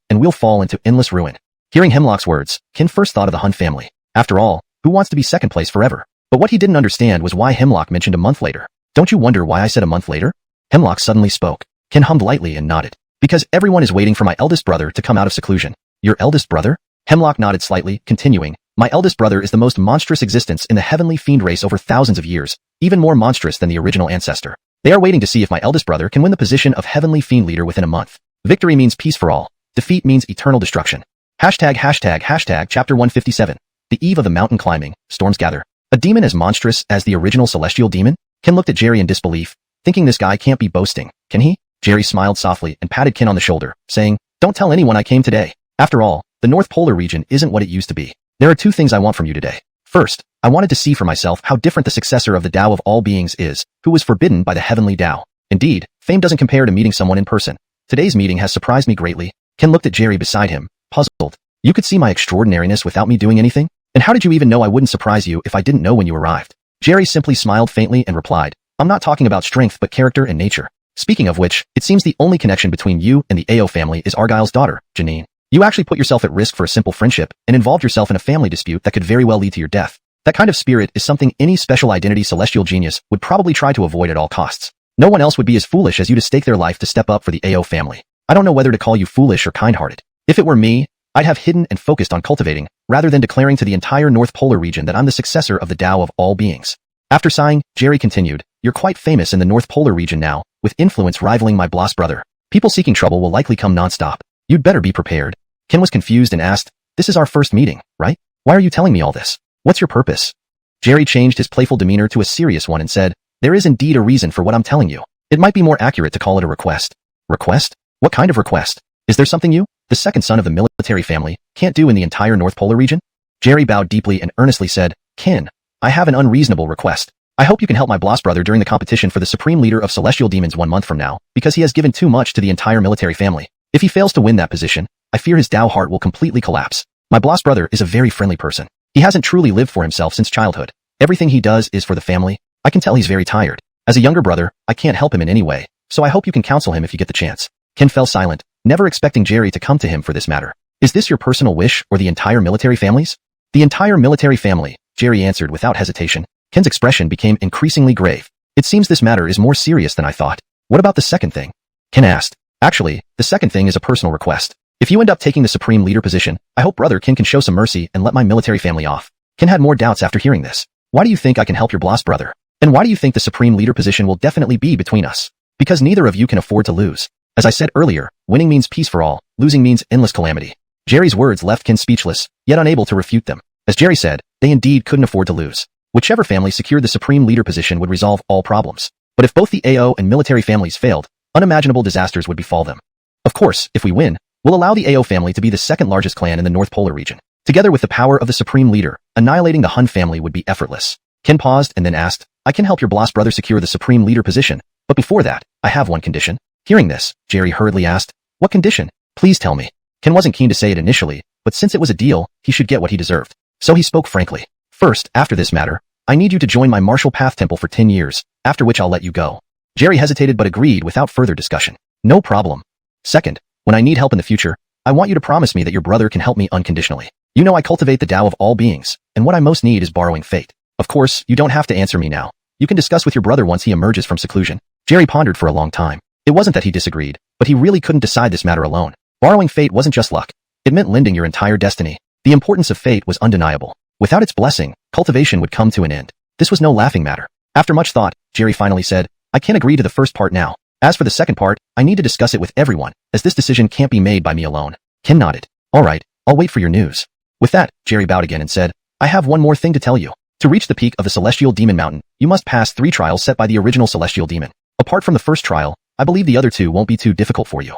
and we'll fall into endless ruin. Hearing Hemlock's words, Qin first thought of the Hun family. After all, who wants to be second place forever? But what he didn't understand was why Hemlock mentioned a month later. Don't you wonder why I said a month later? Hemlock suddenly spoke. Ken hummed lightly and nodded. Because everyone is waiting for my eldest brother to come out of seclusion. Your eldest brother? Hemlock nodded slightly, continuing. My eldest brother is the most monstrous existence in the heavenly fiend race over thousands of years, even more monstrous than the original ancestor. They are waiting to see if my eldest brother can win the position of heavenly fiend leader within a month. Victory means peace for all. Defeat means eternal destruction. Hashtag chapter 157. The eve of the mountain climbing, storms gather. A demon as monstrous as the original celestial demon? Ken looked at Jerry in disbelief, thinking this guy can't be boasting, can he? Jerry smiled softly and patted Ken on the shoulder, saying, don't tell anyone I came today. After all, the North Polar region isn't what it used to be. There are two things I want from you today. First, I wanted to see for myself how different the successor of the Tao of all beings is, who was forbidden by the heavenly Tao. Indeed, fame doesn't compare to meeting someone in person. Today's meeting has surprised me greatly. Ken looked at Jerry beside him, puzzled. You could see my extraordinariness without me doing anything? And how did you even know I wouldn't surprise you if I didn't know when you arrived? Jerry simply smiled faintly and replied, I'm not talking about strength but character and nature. Speaking of which, it seems the only connection between you and the Ao family is Argyle's daughter, Janine. You actually put yourself at risk for a simple friendship and involved yourself in a family dispute that could very well lead to your death. That kind of spirit is something any special identity celestial genius would probably try to avoid at all costs. No one else would be as foolish as you to stake their life to step up for the Ao family. I don't know whether to call you foolish or kind-hearted. If it were me, I'd have hidden and focused on cultivating, rather than declaring to the entire North Polar region that I'm the successor of the Tao of all beings. After sighing, Jerry continued, you're quite famous in the North Polar region now, with influence rivaling my Bloss brother. People seeking trouble will likely come non-stop. You'd better be prepared. Ken was confused and asked, this is our first meeting, right? Why are you telling me all this? What's your purpose? Jerry changed his playful demeanor to a serious one and said, there is indeed a reason for what I'm telling you. It might be more accurate to call it a request. Request? What kind of request? Is there something you, the second son of the military family, can't do in the entire North Polar region? Jerry bowed deeply and earnestly said, Ken, I have an unreasonable request. I hope you can help my Bloss brother during the competition for the supreme leader of celestial demons 1 month from now, because he has given too much to the entire military family. If he fails to win that position, I fear his Tao heart will completely collapse. My Bloss brother is a very friendly person. He hasn't truly lived for himself since childhood. Everything he does is for the family. I can tell he's very tired. As a younger brother, I can't help him in any way, so I hope you can counsel him if you get the chance. Ken fell silent, never expecting Jerry to come to him for this matter. Is this your personal wish or the entire military family's? The entire military family, Jerry answered without hesitation. Ken's expression became increasingly grave. It seems this matter is more serious than I thought. What about the second thing? Ken asked. Actually, the second thing is a personal request. If you end up taking the supreme leader position, I hope brother Ken can show some mercy and let my military family off. Ken had more doubts after hearing this. Why do you think I can help your Bloss brother? And why do you think the supreme leader position will definitely be between us? Because neither of you can afford to lose. As I said earlier, winning means peace for all, losing means endless calamity. Jerry's words left Ken speechless, yet unable to refute them. As Jerry said, they indeed couldn't afford to lose. Whichever family secured the supreme leader position would resolve all problems. But if both the AO and military families failed, unimaginable disasters would befall them. Of course, if we win, we'll allow the AO family to be the second largest clan in the North Polar region. Together with the power of the supreme leader, annihilating the Hun family would be effortless. Ken paused and then asked, I can help your Bloss brother secure the supreme leader position, but before that, I have one condition. Hearing this, Jerry hurriedly asked, what condition? Please tell me. Ken wasn't keen to say it initially, but since it was a deal, he should get what he deserved. So he spoke frankly. First, after this matter, I need you to join my martial path temple for 10 years, after which I'll let you go. Jerry hesitated but agreed without further discussion. No problem. Second, when I need help in the future, I want you to promise me that your brother can help me unconditionally. You know I cultivate the Tao of all beings, and what I most need is borrowing fate. Of course, you don't have to answer me now. You can discuss with your brother once he emerges from seclusion. Jerry pondered for a long time. It wasn't that he disagreed, but he really couldn't decide this matter alone. Borrowing fate wasn't just luck. It meant lending your entire destiny. The importance of fate was undeniable. Without its blessing, cultivation would come to an end. This was no laughing matter. After much thought, Jerry finally said, I can't agree to the first part now. As for the second part, I need to discuss it with everyone, as this decision can't be made by me alone. Ken nodded. All right, I'll wait for your news. With that, Jerry bowed again and said, I have one more thing to tell you. To reach the peak of the Celestial Demon Mountain, you must pass 3 trials set by the original Celestial Demon. Apart from the first trial, I believe the other 2 won't be too difficult for you.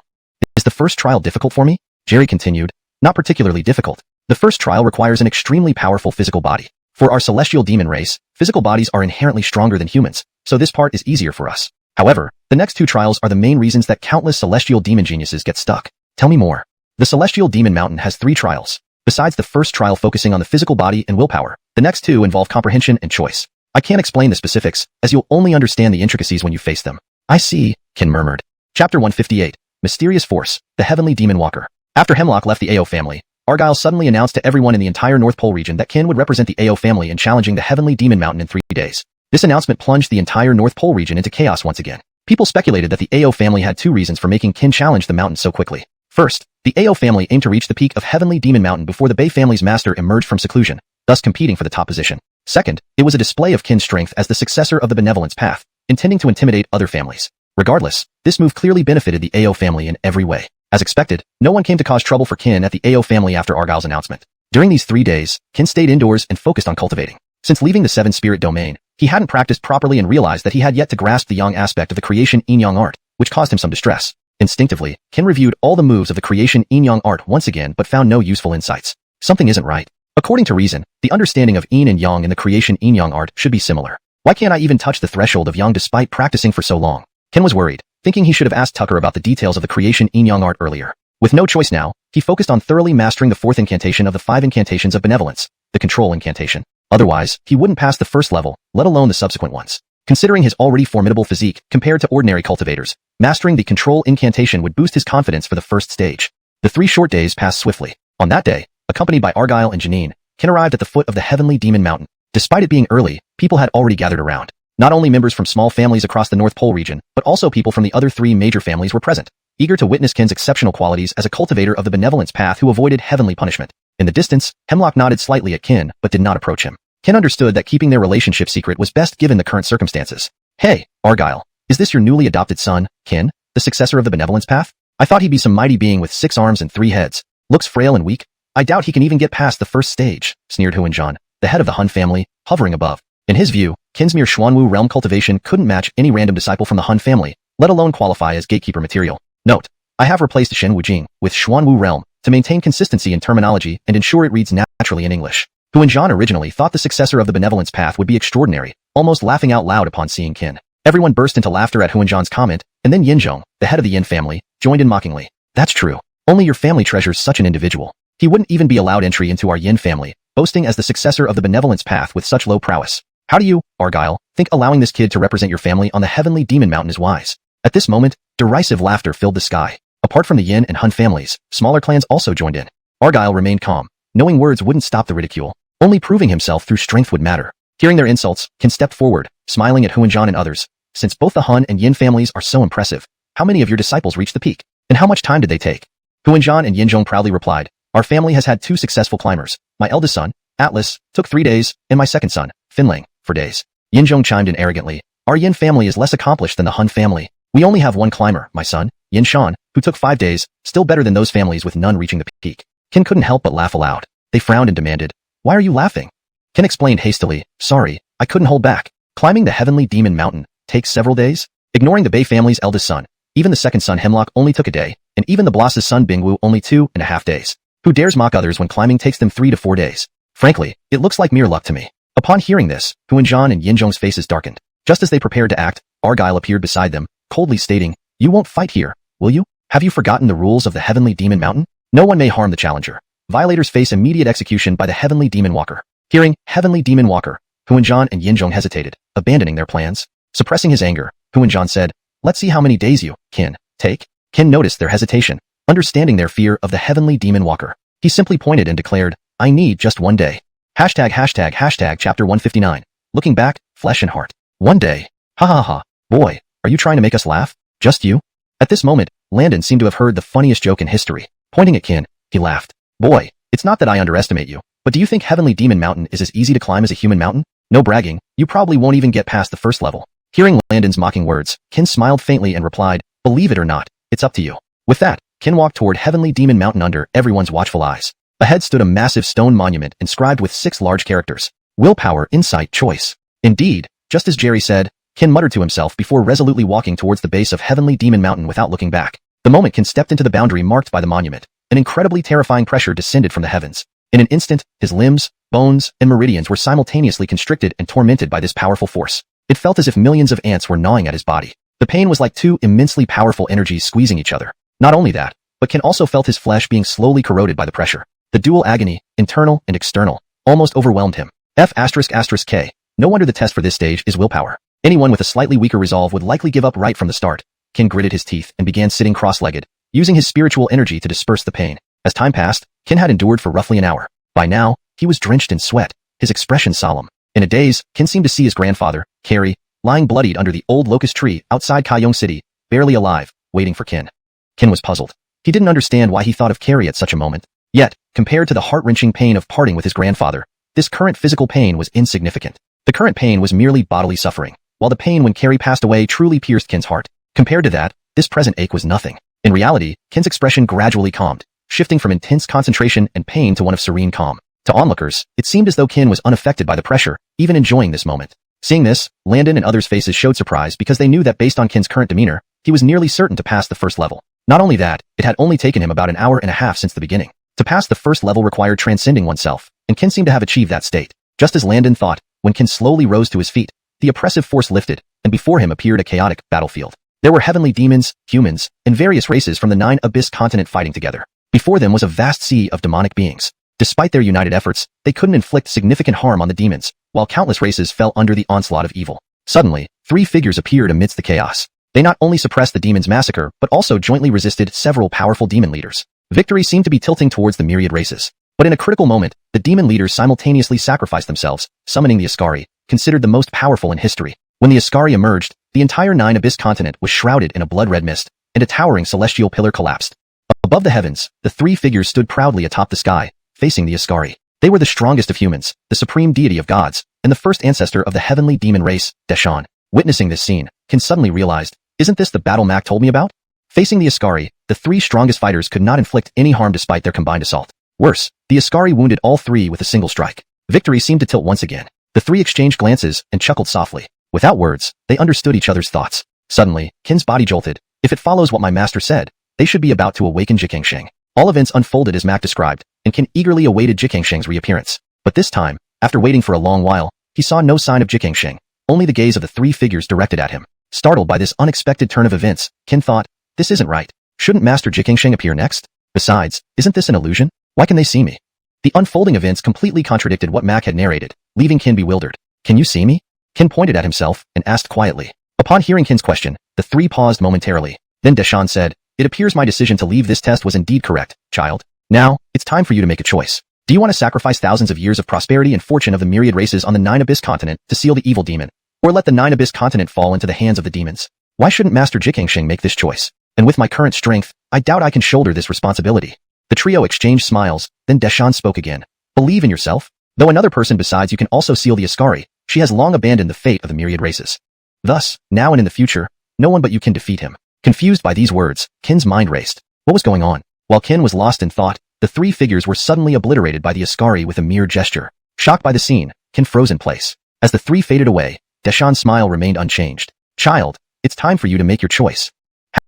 Is the first trial difficult for me? Jerry continued. Not particularly difficult. The first trial requires an extremely powerful physical body. For our celestial demon race, physical bodies are inherently stronger than humans, so this part is easier for us. However, the next 2 trials are the main reasons that countless celestial demon geniuses get stuck. Tell me more. The Celestial Demon Mountain has 3 trials. Besides the first trial focusing on the physical body and willpower, the next 2 involve comprehension and choice. I can't explain the specifics, as you'll only understand the intricacies when you face them. I see, Ken murmured. Chapter 158. Mysterious Force, the Heavenly Demon Walker. After Hemlock left the Ao family, Argyle suddenly announced to everyone in the entire North Pole region that Ken would represent the Ao family in challenging the Heavenly Demon Mountain in 3 days. This announcement plunged the entire North Pole region into chaos once again. People speculated that the Ao family had two reasons for making Qin challenge the mountain so quickly. First, the Ao family aimed to reach the peak of Heavenly Demon Mountain before the Bei family's master emerged from seclusion, thus competing for the top position. Second, it was a display of Qin's strength as the successor of the Benevolence Path, intending to intimidate other families. Regardless, this move clearly benefited the Ao family in every way. As expected, no one came to cause trouble for Qin at the Ao family after Argyle's announcement. During these 3 days, Qin stayed indoors and focused on cultivating. Since leaving the Seven Spirit domain, he hadn't practiced properly and realized that he had yet to grasp the yang aspect of the creation yin-yang art, which caused him some distress. Instinctively, Qin reviewed all the moves of the creation yin-yang art once again but found no useful insights. Something isn't right. According to reason, the understanding of yin and yang in the creation yin-yang art should be similar. Why can't I even touch the threshold of yang despite practicing for so long? Qin was worried, thinking he should have asked Tucker about the details of the creation yin-yang art earlier. With no choice now, he focused on thoroughly mastering the fourth incantation of the 5 incantations of benevolence, the control incantation. Otherwise, he wouldn't pass the first level, let alone the subsequent ones. Considering his already formidable physique compared to ordinary cultivators, mastering the control incantation would boost his confidence for the first stage. The 3 short days passed swiftly. On that day, accompanied by Argyle and Janine, Qin arrived at the foot of the Heavenly Demon Mountain. Despite it being early, people had already gathered around. Not only members from small families across the North Pole region, but also people from the other 3 major families were present, eager to witness Qin's exceptional qualities as a cultivator of the benevolence path who avoided heavenly punishment. In the distance, Hemlock nodded slightly at Qin, but did not approach him. Qin understood that keeping their relationship secret was best given the current circumstances. Hey, Argyle, is this your newly adopted son, Qin, the successor of the benevolence path? I thought he'd be some mighty being with 6 arms and 3 heads. Looks frail and weak. I doubt he can even get past the first stage, sneered Hu Yuan, the head of the Han family, hovering above. In his view, Qin's mere Xuanwu realm cultivation couldn't match any random disciple from the Han family, let alone qualify as gatekeeper material. Note, I have replaced Shen Wujing with Xuanwu realm to maintain consistency in terminology and ensure it reads naturally in English. Hu Yuan originally thought the successor of the benevolence path would be extraordinary, almost laughing out loud upon seeing Qin. Everyone burst into laughter at Hu Yuan's comment, and then Yinzhong, the head of the Yin family, joined in mockingly. That's true. Only your family treasures such an individual. He wouldn't even be allowed entry into our Yin family, boasting as the successor of the benevolence path with such low prowess. How do you, Argyle, think allowing this kid to represent your family on the Heavenly Demon Mountain is wise? At this moment, derisive laughter filled the sky. Apart from the Yin and Hun families, smaller clans also joined in. Argyle remained calm, knowing words wouldn't stop the ridicule. Only proving himself through strength would matter. Hearing their insults, Qin stepped forward, smiling at Hu Yuan and others. Since both the Han and Yin families are so impressive, how many of your disciples reached the peak? And how much time did they take? Hu Yuan and Yinzhong proudly replied, our family has had 2 successful climbers. My eldest son, Atlas, took 3 days, and my second son, Finling, 4 days. Yinzhong chimed in arrogantly, our Yin family is less accomplished than the Han family. We only have 1 climber, my son, Yin Shan, who took 5 days, still better than those families with none reaching the peak. Qin couldn't help but laugh aloud. They frowned and demanded, why are you laughing? Qin explained hastily, sorry, I couldn't hold back. Climbing the Heavenly Demon Mountain takes several days? Ignoring the Bei family's eldest son, even the second son Hemlock only took a day, and even the Bloss's son Bingwu only 2.5 days. Who dares mock others when climbing takes them 3 to 4 days? Frankly, it looks like mere luck to me. Upon hearing this, Hu Yuan and Yinzhong's faces darkened. Just as they prepared to act, Argyle appeared beside them, coldly stating, you won't fight here, will you? Have you forgotten the rules of the Heavenly Demon Mountain? No one may harm the challenger. Violators face immediate execution by the Heavenly Demon Walker. Hearing Heavenly Demon Walker, Hu Yuan and Yinzhong hesitated, abandoning their plans. Suppressing his anger, Hu Yuan said, let's see how many days you, Qin, take. Qin noticed their hesitation, understanding their fear of the Heavenly Demon Walker. He simply pointed and declared, I need just 1 day. Hashtag chapter 159. Looking back, flesh and heart. 1 day. Ha ha ha. Boy, are you trying to make us laugh? Just you? At this moment, Landon seemed to have heard the funniest joke in history. Pointing at Qin, he laughed. Boy, it's not that I underestimate you, but do you think Heavenly Demon Mountain is as easy to climb as a human mountain? No bragging, you probably won't even get past the first level. Hearing Landon's mocking words, Qin smiled faintly and replied, believe it or not, it's up to you. With that, Qin walked toward Heavenly Demon Mountain under everyone's watchful eyes. Ahead stood a massive stone monument inscribed with 6 large characters. Willpower, insight, choice. Indeed, just as Jerry said, Qin muttered to himself before resolutely walking towards the base of Heavenly Demon Mountain without looking back. The moment Qin stepped into the boundary marked by the monument, an incredibly terrifying pressure descended from the heavens. In an instant, his limbs, bones, and meridians were simultaneously constricted and tormented by this powerful force. It felt as if millions of ants were gnawing at his body. The pain was like 2 immensely powerful energies squeezing each other. Not only that, but Qin also felt his flesh being slowly corroded by the pressure. The dual agony, internal and external, almost overwhelmed him. F***K. No wonder the test for this stage is willpower. Anyone with a slightly weaker resolve would likely give up right from the start. Qin gritted his teeth and began sitting cross-legged, using his spiritual energy to disperse the pain. As time passed, Qin had endured for roughly an hour. By now, he was drenched in sweat, his expression solemn. In a daze, Qin seemed to see his grandfather, Carrie, lying bloodied under the old locust tree outside Kaiyong City, barely alive, waiting for Qin. Qin was puzzled. He didn't understand why he thought of Carrie at such a moment. Yet, compared to the heart-wrenching pain of parting with his grandfather, this current physical pain was insignificant. The current pain was merely bodily suffering, while the pain when Carrie passed away truly pierced Qin's heart. Compared to that, this present ache was nothing. In reality, Qin's expression gradually calmed, shifting from intense concentration and pain to one of serene calm. To onlookers, it seemed as though Qin was unaffected by the pressure, even enjoying this moment. Seeing this, Landon and others' faces showed surprise because they knew that based on Qin's current demeanor, he was nearly certain to pass the first level. Not only that, it had only taken him about an hour and a half since the beginning. To pass the first level required transcending oneself, and Qin seemed to have achieved that state. Just as Landon thought, when Qin slowly rose to his feet, the oppressive force lifted, and before him appeared a chaotic battlefield. There were heavenly demons, humans, and various races from the 9 Abyss continent fighting together. Before them was a vast sea of demonic beings. Despite their united efforts, they couldn't inflict significant harm on the demons, while countless races fell under the onslaught of evil. Suddenly, 3 figures appeared amidst the chaos. They not only suppressed the demons' massacre, but also jointly resisted several powerful demon leaders. Victory seemed to be tilting towards the myriad races. But in a critical moment, the demon leaders simultaneously sacrificed themselves, summoning the Isekai, considered the most powerful in history. When the Isekai emerged, the entire 9 Abyss continent was shrouded in a blood-red mist, and a towering celestial pillar collapsed. Above the heavens, the 3 figures stood proudly atop the sky, facing the Isekai. They were the strongest of humans, the supreme deity of gods, and the first ancestor of the heavenly demon race, Deshan. Witnessing this scene, Qin suddenly realized, isn't this the battle Mac told me about? Facing the Isekai, the 3 strongest fighters could not inflict any harm despite their combined assault. Worse, the Isekai wounded all 3 with a single strike. Victory seemed to tilt once again. The 3 exchanged glances and chuckled softly. Without words, they understood each other's thoughts. Suddenly, Qin's body jolted. If it follows what my master said, they should be about to awaken Cangsheng. All events unfolded as Mac described, and Qin eagerly awaited Cangsheng's reappearance. But this time, after waiting for a long while, he saw no sign of Cangsheng, only the gaze of the 3 figures directed at him. Startled by this unexpected turn of events, Qin thought, this isn't right. Shouldn't Master Cangsheng appear next? Besides, isn't this an illusion? Why can they see me? The unfolding events completely contradicted what Mac had narrated, leaving Qin bewildered. Can you see me? Qin pointed at himself and asked quietly. Upon hearing Qin's question, the 3 paused momentarily. Then Deshan said, it appears my decision to leave this test was indeed correct, child. Now, it's time for you to make a choice. Do you want to sacrifice thousands of years of prosperity and fortune of the myriad races on the 9 Abyss continent to seal the evil demon, or let the 9 Abyss continent fall into the hands of the demons? Why shouldn't Master Cangsheng make this choice? And with my current strength, I doubt I can shoulder this responsibility. The trio exchanged smiles, then Deshan spoke again. Believe in yourself. Though another person besides you can also seal the Isekai, she has long abandoned the fate of the myriad races. Thus, now and in the future, no one but you can defeat him. Confused by these words, Qin's mind raced. What was going on? While Qin was lost in thought, the 3 figures were suddenly obliterated by the Isekai with a mere gesture. Shocked by the scene, Qin froze in place. As the 3 faded away, Deshan's smile remained unchanged. Child, it's time for you to make your choice.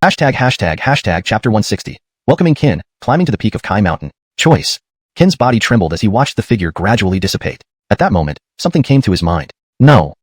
Hashtag chapter 160. Welcoming Qin, climbing to the peak of Kai Mountain. Choice. Qin's body trembled as he watched the figure gradually dissipate. At that moment, something came to his mind. No,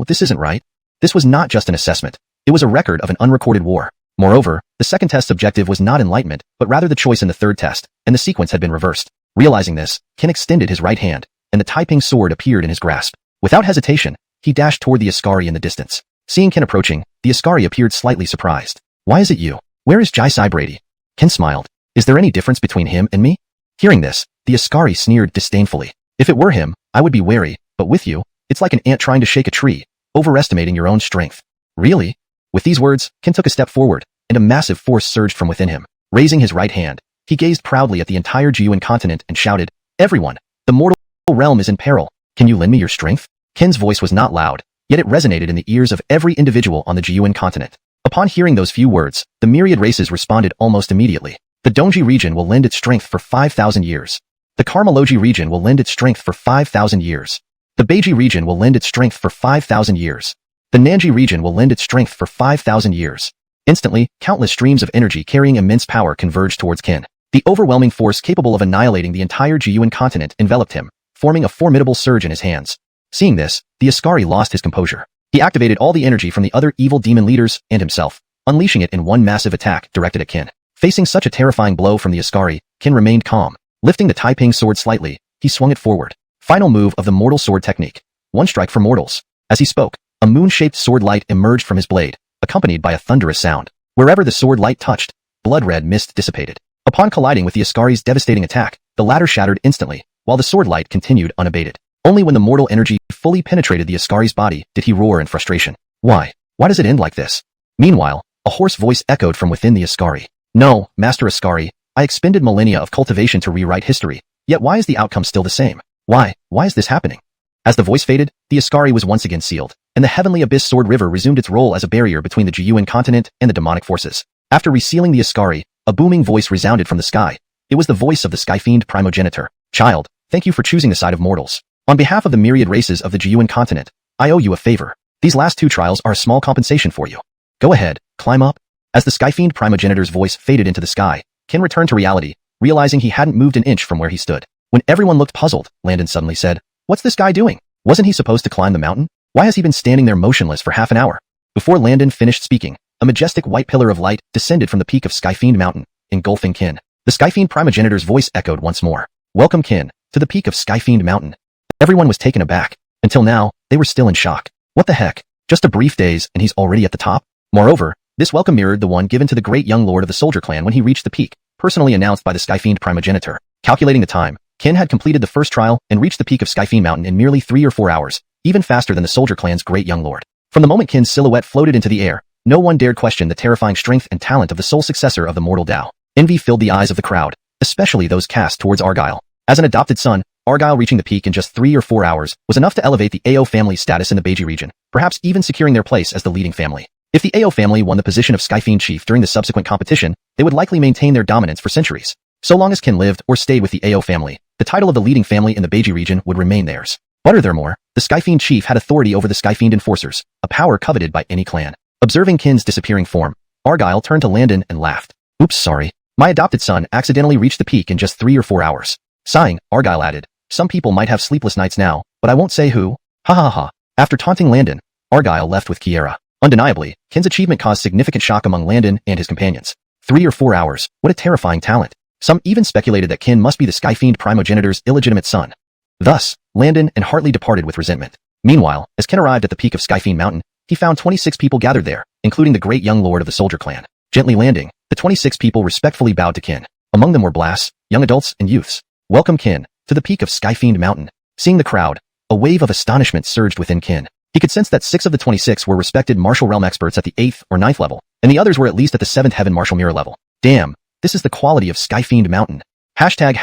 this isn't right. This was not just an assessment. It was a record of an unrecorded war. Moreover, the second test's objective was not enlightenment, but rather the choice in the third test, and the sequence had been reversed. Realizing this, Qin extended his right hand, and the Taiping sword appeared in his grasp. Without hesitation, he dashed toward the Isekai in the distance. Seeing Qin approaching, the Isekai appeared slightly surprised. Why is it you? Where is Jai Brady? Qin smiled. Is there any difference between him and me? Hearing this, the Isekai sneered disdainfully. If it were him, I would be wary, but with you, it's like an ant trying to shake a tree, overestimating your own strength. Really? With these words, Qin took a step forward, and a massive force surged from within him. Raising his right hand, he gazed proudly at the entire Jiyuan continent and shouted, everyone, the mortal realm is in peril. Can you lend me your strength? Qin's voice was not loud, yet it resonated in the ears of every individual on the Jiyuan continent. Upon hearing those few words, the myriad races responded almost immediately. The Dongji region will lend its strength for 5,000 years. The Karmaloji region will lend its strength for 5,000 years. The Beiji region will lend its strength for 5,000 years. The Nanji region will lend its strength for 5,000 years. Instantly, countless streams of energy carrying immense power converged towards Qin. The overwhelming force capable of annihilating the entire Jiyuan continent enveloped him, forming a formidable surge in his hands. Seeing this, the Isekai lost his composure. He activated all the energy from the other evil demon leaders and himself, unleashing it in one massive attack directed at Qin. Facing such a terrifying blow from the Isekai, Qin remained calm. Lifting the Taiping sword slightly, he swung it forward. Final move of the Mortal Sword Technique. One strike for mortals. As he spoke, a moon-shaped sword light emerged from his blade, accompanied by a thunderous sound. Wherever the sword light touched, blood-red mist dissipated. Upon colliding with the Isekai's devastating attack, the latter shattered instantly, while the sword light continued unabated. Only when the mortal energy fully penetrated the Isekai's body did he roar in frustration. Why? Why does it end like this? Meanwhile, a hoarse voice echoed from within the Isekai. No, Master Isekai, I expended millennia of cultivation to rewrite history, yet why is the outcome still the same? Why is this happening? As the voice faded, the Isekai was once again sealed, and the Heavenly Abyss Sword River resumed its role as a barrier between the Yuan continent and the demonic forces. After resealing the Isekai, a booming voice resounded from the sky. It was the voice of the Sky Fiend Primogenitor. Child, thank you for choosing the side of mortals. On behalf of the myriad races of the Yuan continent, I owe you a favor. These last 2 trials are a small compensation for you. Go ahead, climb up. As the Sky Fiend Primogenitor's voice faded into the sky, Ken returned to reality, realizing he hadn't moved an inch from where he stood. When everyone looked puzzled, Landon suddenly said, "What's this guy doing? Wasn't he supposed to climb the mountain? Why has he been standing there motionless for half an hour?" Before Landon finished speaking, a majestic white pillar of light descended from the peak of Sky Fiend Mountain, engulfing Ken. The Sky Fiend Primogenitor's voice echoed once more. "Welcome, Ken, to the peak of Sky Fiend Mountain." Everyone was taken aback. Until now, they were still in shock. What the heck? Just a brief daze and he's already at the top? Moreover, this welcome mirrored the one given to the great young lord of the soldier clan when he reached the peak, personally announced by the Sky Fiend Primogenitor. Calculating the time, Ken had completed the first trial and reached the peak of Sky Fiend Mountain in merely 3 or 4 hours, even faster than the soldier clan's great young lord. From the moment Ken's silhouette floated into the air, no one dared question the terrifying strength and talent of the sole successor of the mortal Tao. Envy filled the eyes of the crowd, especially those cast towards Argyle. As an adopted son, Argyle reaching the peak in just 3 or 4 hours was enough to elevate the Ao family's status in the Beiji region, perhaps even securing their place as the leading family. If the Ao family won the position of Sky Fiend Chief during the subsequent competition, they would likely maintain their dominance for centuries. So long as Ken lived or stayed with the Ao family, the title of the leading family in the Beiji region would remain theirs. Furthermore, the Sky Fiend Chief had authority over the Sky Fiend Enforcers, a power coveted by any clan. Observing Ken's disappearing form, Argyle turned to Landon and laughed. "Oops, sorry. My adopted son accidentally reached the peak in just 3 or 4 hours." Sighing, Argyle added, "Some people might have sleepless nights now, but I won't say who." Ha ha ha. After taunting Landon, Argyle left with Kiera. Undeniably, Ken's achievement caused significant shock among Landon and his companions. 3 or 4 hours, what a terrifying talent. Some even speculated that Ken must be the Sky Fiend Primogenitor's illegitimate son. Thus, Landon and Hartley departed with resentment. Meanwhile, as Ken arrived at the peak of Sky Fiend Mountain, he found 26 people gathered there, including the great young lord of the soldier clan. Gently landing, the 26 people respectfully bowed to Ken. Among them were blasts, young adults, and youths. "Welcome, Ken, to the peak of Sky Fiend Mountain." Seeing the crowd, a wave of astonishment surged within Ken. He could sense that 6 of the 26 were respected martial realm experts at the 8th or 9th level, and the others were at least at the 7th heaven martial mirror level. Damn, this is the quality of Sky Fiend Mountain. Hashtag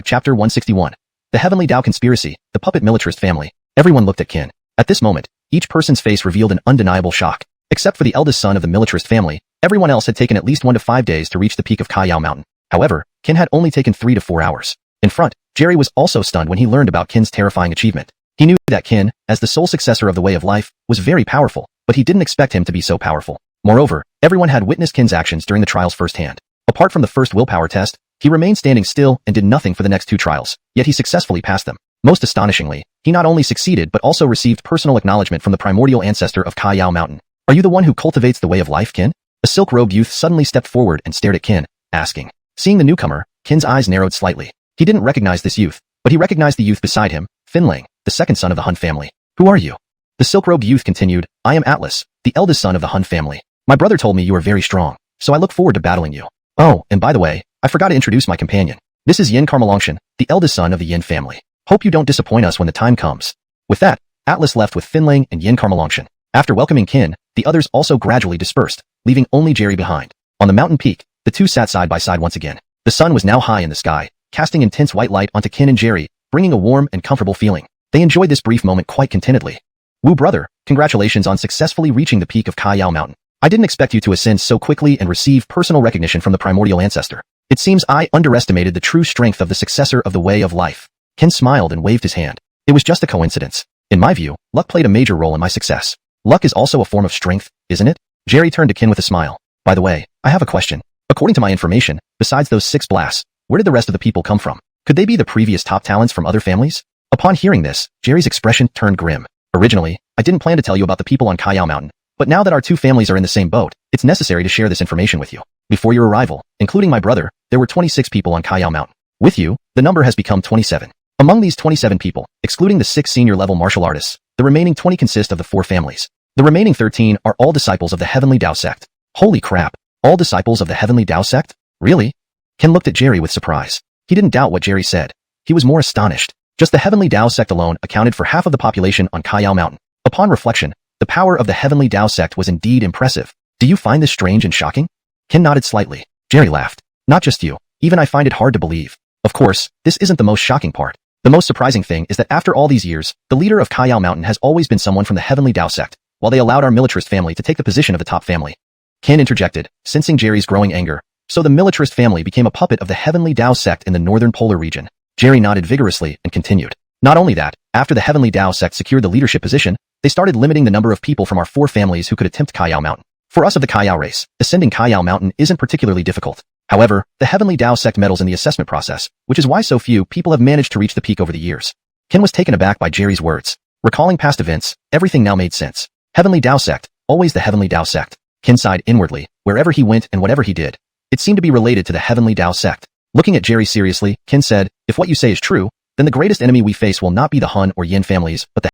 chapter 161. The Heavenly Tao Conspiracy, the puppet militarist family. Everyone looked at Ken. At this moment, each person's face revealed an undeniable shock. Except for the eldest son of the militarist family, everyone else had taken at least 1 to 5 days to reach the peak of Kaiyao Mountain. However, Ken had only taken 3 to 4 hours. In front, Jerry was also stunned when he learned about Ken's terrifying achievement. He knew that Ken, as the sole successor of the way of life, was very powerful, but he didn't expect him to be so powerful. Moreover, everyone had witnessed Ken's actions during the trials firsthand. Apart from the first willpower test, he remained standing still and did nothing for the next 2 trials, yet he successfully passed them. Most astonishingly, he not only succeeded but also received personal acknowledgement from the primordial ancestor of Kaiyao Mountain. "Are you the one who cultivates the way of life, Ken?" A silk-robed youth suddenly stepped forward and stared at Ken, asking. Seeing the newcomer, Ken's eyes narrowed slightly. He didn't recognize this youth, but he recognized the youth beside him, Finlang, the second son of the Hun family. "Who are you?" The silk-robed youth continued. "I am Atlas, the eldest son of the Hun family. My brother told me you are very strong, so I look forward to battling you. Oh, and by the way, I forgot to introduce my companion. This is Yin Carmelongshan, the eldest son of the Yin family. Hope you don't disappoint us when the time comes." With that, Atlas left with Finlang and Yin Carmelongshan. After welcoming Ken, the others also gradually dispersed, leaving only Jerry behind. On the mountain peak, the two sat side by side once again. The sun was now high in the sky, casting intense white light onto Ken and Jerry, bringing a warm and comfortable feeling. They enjoyed this brief moment quite contentedly. "Wu brother, congratulations on successfully reaching the peak of Kaiyao Mountain. I didn't expect you to ascend so quickly and receive personal recognition from the primordial ancestor. It seems I underestimated the true strength of the successor of the way of life." Ken smiled and waved his hand. "It was just a coincidence. In my view, luck played a major role in my success. Luck is also a form of strength, isn't it?" Jerry turned to Ken with a smile. "By the way, I have a question. According to my information, besides those 6 blasts, where did the rest of the people come from? Could they be the previous top talents from other families?" Upon hearing this, Jerry's expression turned grim. "Originally, I didn't plan to tell you about the people on Kaiyao Mountain, but now that our 2 families are in the same boat, it's necessary to share this information with you. Before your arrival, including my brother, there were 26 people on Kaiyao Mountain. With you, the number has become 27. Among these 27 people, excluding the 6 senior-level martial artists, the remaining 20 consist of the 4 families. The remaining 13 are all disciples of the Heavenly Tao sect." Holy crap, all disciples of the Heavenly Tao sect? Really? Ken looked at Jerry with surprise. He didn't doubt what Jerry said. He was more astonished. Just the Heavenly Tao sect alone accounted for half of the population on Kaiyao Mountain. Upon reflection, The power of the Heavenly Tao sect was indeed impressive. Do you find this strange and shocking? Ken nodded slightly. Jerry laughed. Not just you. Even I find it hard to believe. Of course, this isn't the most shocking part. The most surprising thing is that after all these years, the leader of Kaiyao Mountain has always been someone from the Heavenly Tao sect, while they allowed our militarist family to take the position of the top family. Ken interjected, sensing Jerry's growing anger. So the militarist family became a puppet of the Heavenly Tao sect in the northern polar region. Jerry nodded vigorously and continued. Not only that, after the Heavenly Tao sect secured the leadership position, they started limiting the number of people from our 4 families who could attempt Kaiyao Mountain. For us of the Kaiyao race, ascending Kaiyao Mountain isn't particularly difficult. However, the Heavenly Tao sect meddles in the assessment process, which is why so few people have managed to reach the peak over the years. Ken was taken aback by Jerry's words. Recalling past events, everything now made sense. Heavenly Tao sect, always the Heavenly Tao sect. Ken sighed inwardly, wherever he went and whatever he did. It seemed to be related to the Heavenly Tao sect. Looking at Jerry seriously, Ken said, if what you say is true, then the greatest enemy we face will not be the Han or Yin families, but the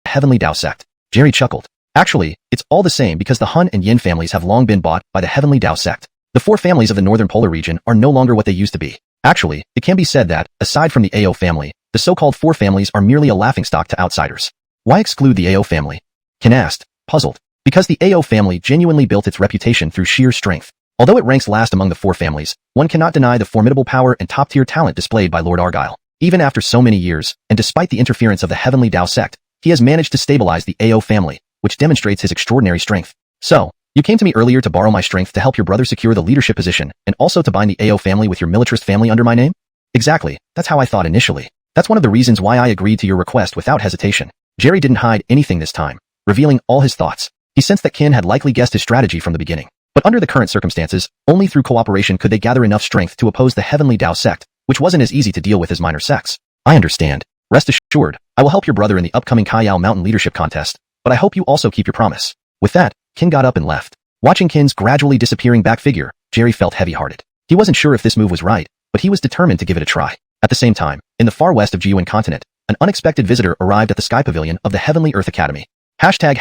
Heavenly Tao sect. Jerry chuckled. Actually, it's all the same because the Han and Yin families have long been bought by the Heavenly Tao sect. The 4 families of the northern polar region are no longer what they used to be. Actually, it can be said that, aside from the AO family, the so-called 4 families are merely a laughingstock to outsiders. Why exclude the AO family? Ken asked, puzzled. Because the AO family genuinely built its reputation through sheer strength. Although it ranks last among the 4 families, one cannot deny the formidable power and top-tier talent displayed by Lord Argyle. Even after so many years, and despite the interference of the Heavenly Tao sect, he has managed to stabilize the AO family, which demonstrates his extraordinary strength. So, you came to me earlier to borrow my strength to help your brother secure the leadership position, and also to bind the AO family with your militarist family under my name? Exactly, that's how I thought initially. That's one of the reasons why I agreed to your request without hesitation. Jerry didn't hide anything this time, revealing all his thoughts. He sensed that Ken had likely guessed his strategy from the beginning. But under the current circumstances, only through cooperation could they gather enough strength to oppose the Heavenly Tao sect, which wasn't as easy to deal with as minor sects. I understand. Rest assured, I will help your brother in the upcoming Kaiyao Mountain leadership contest, but I hope you also keep your promise. With that, Ken got up and left. Watching Ken's gradually disappearing back figure, Jerry felt heavy-hearted. He wasn't sure if this move was right, but he was determined to give it a try. At the same time, in the far west of Jiuan continent, an unexpected visitor arrived at the Sky Pavilion of the Heavenly Earth Academy. Hashtag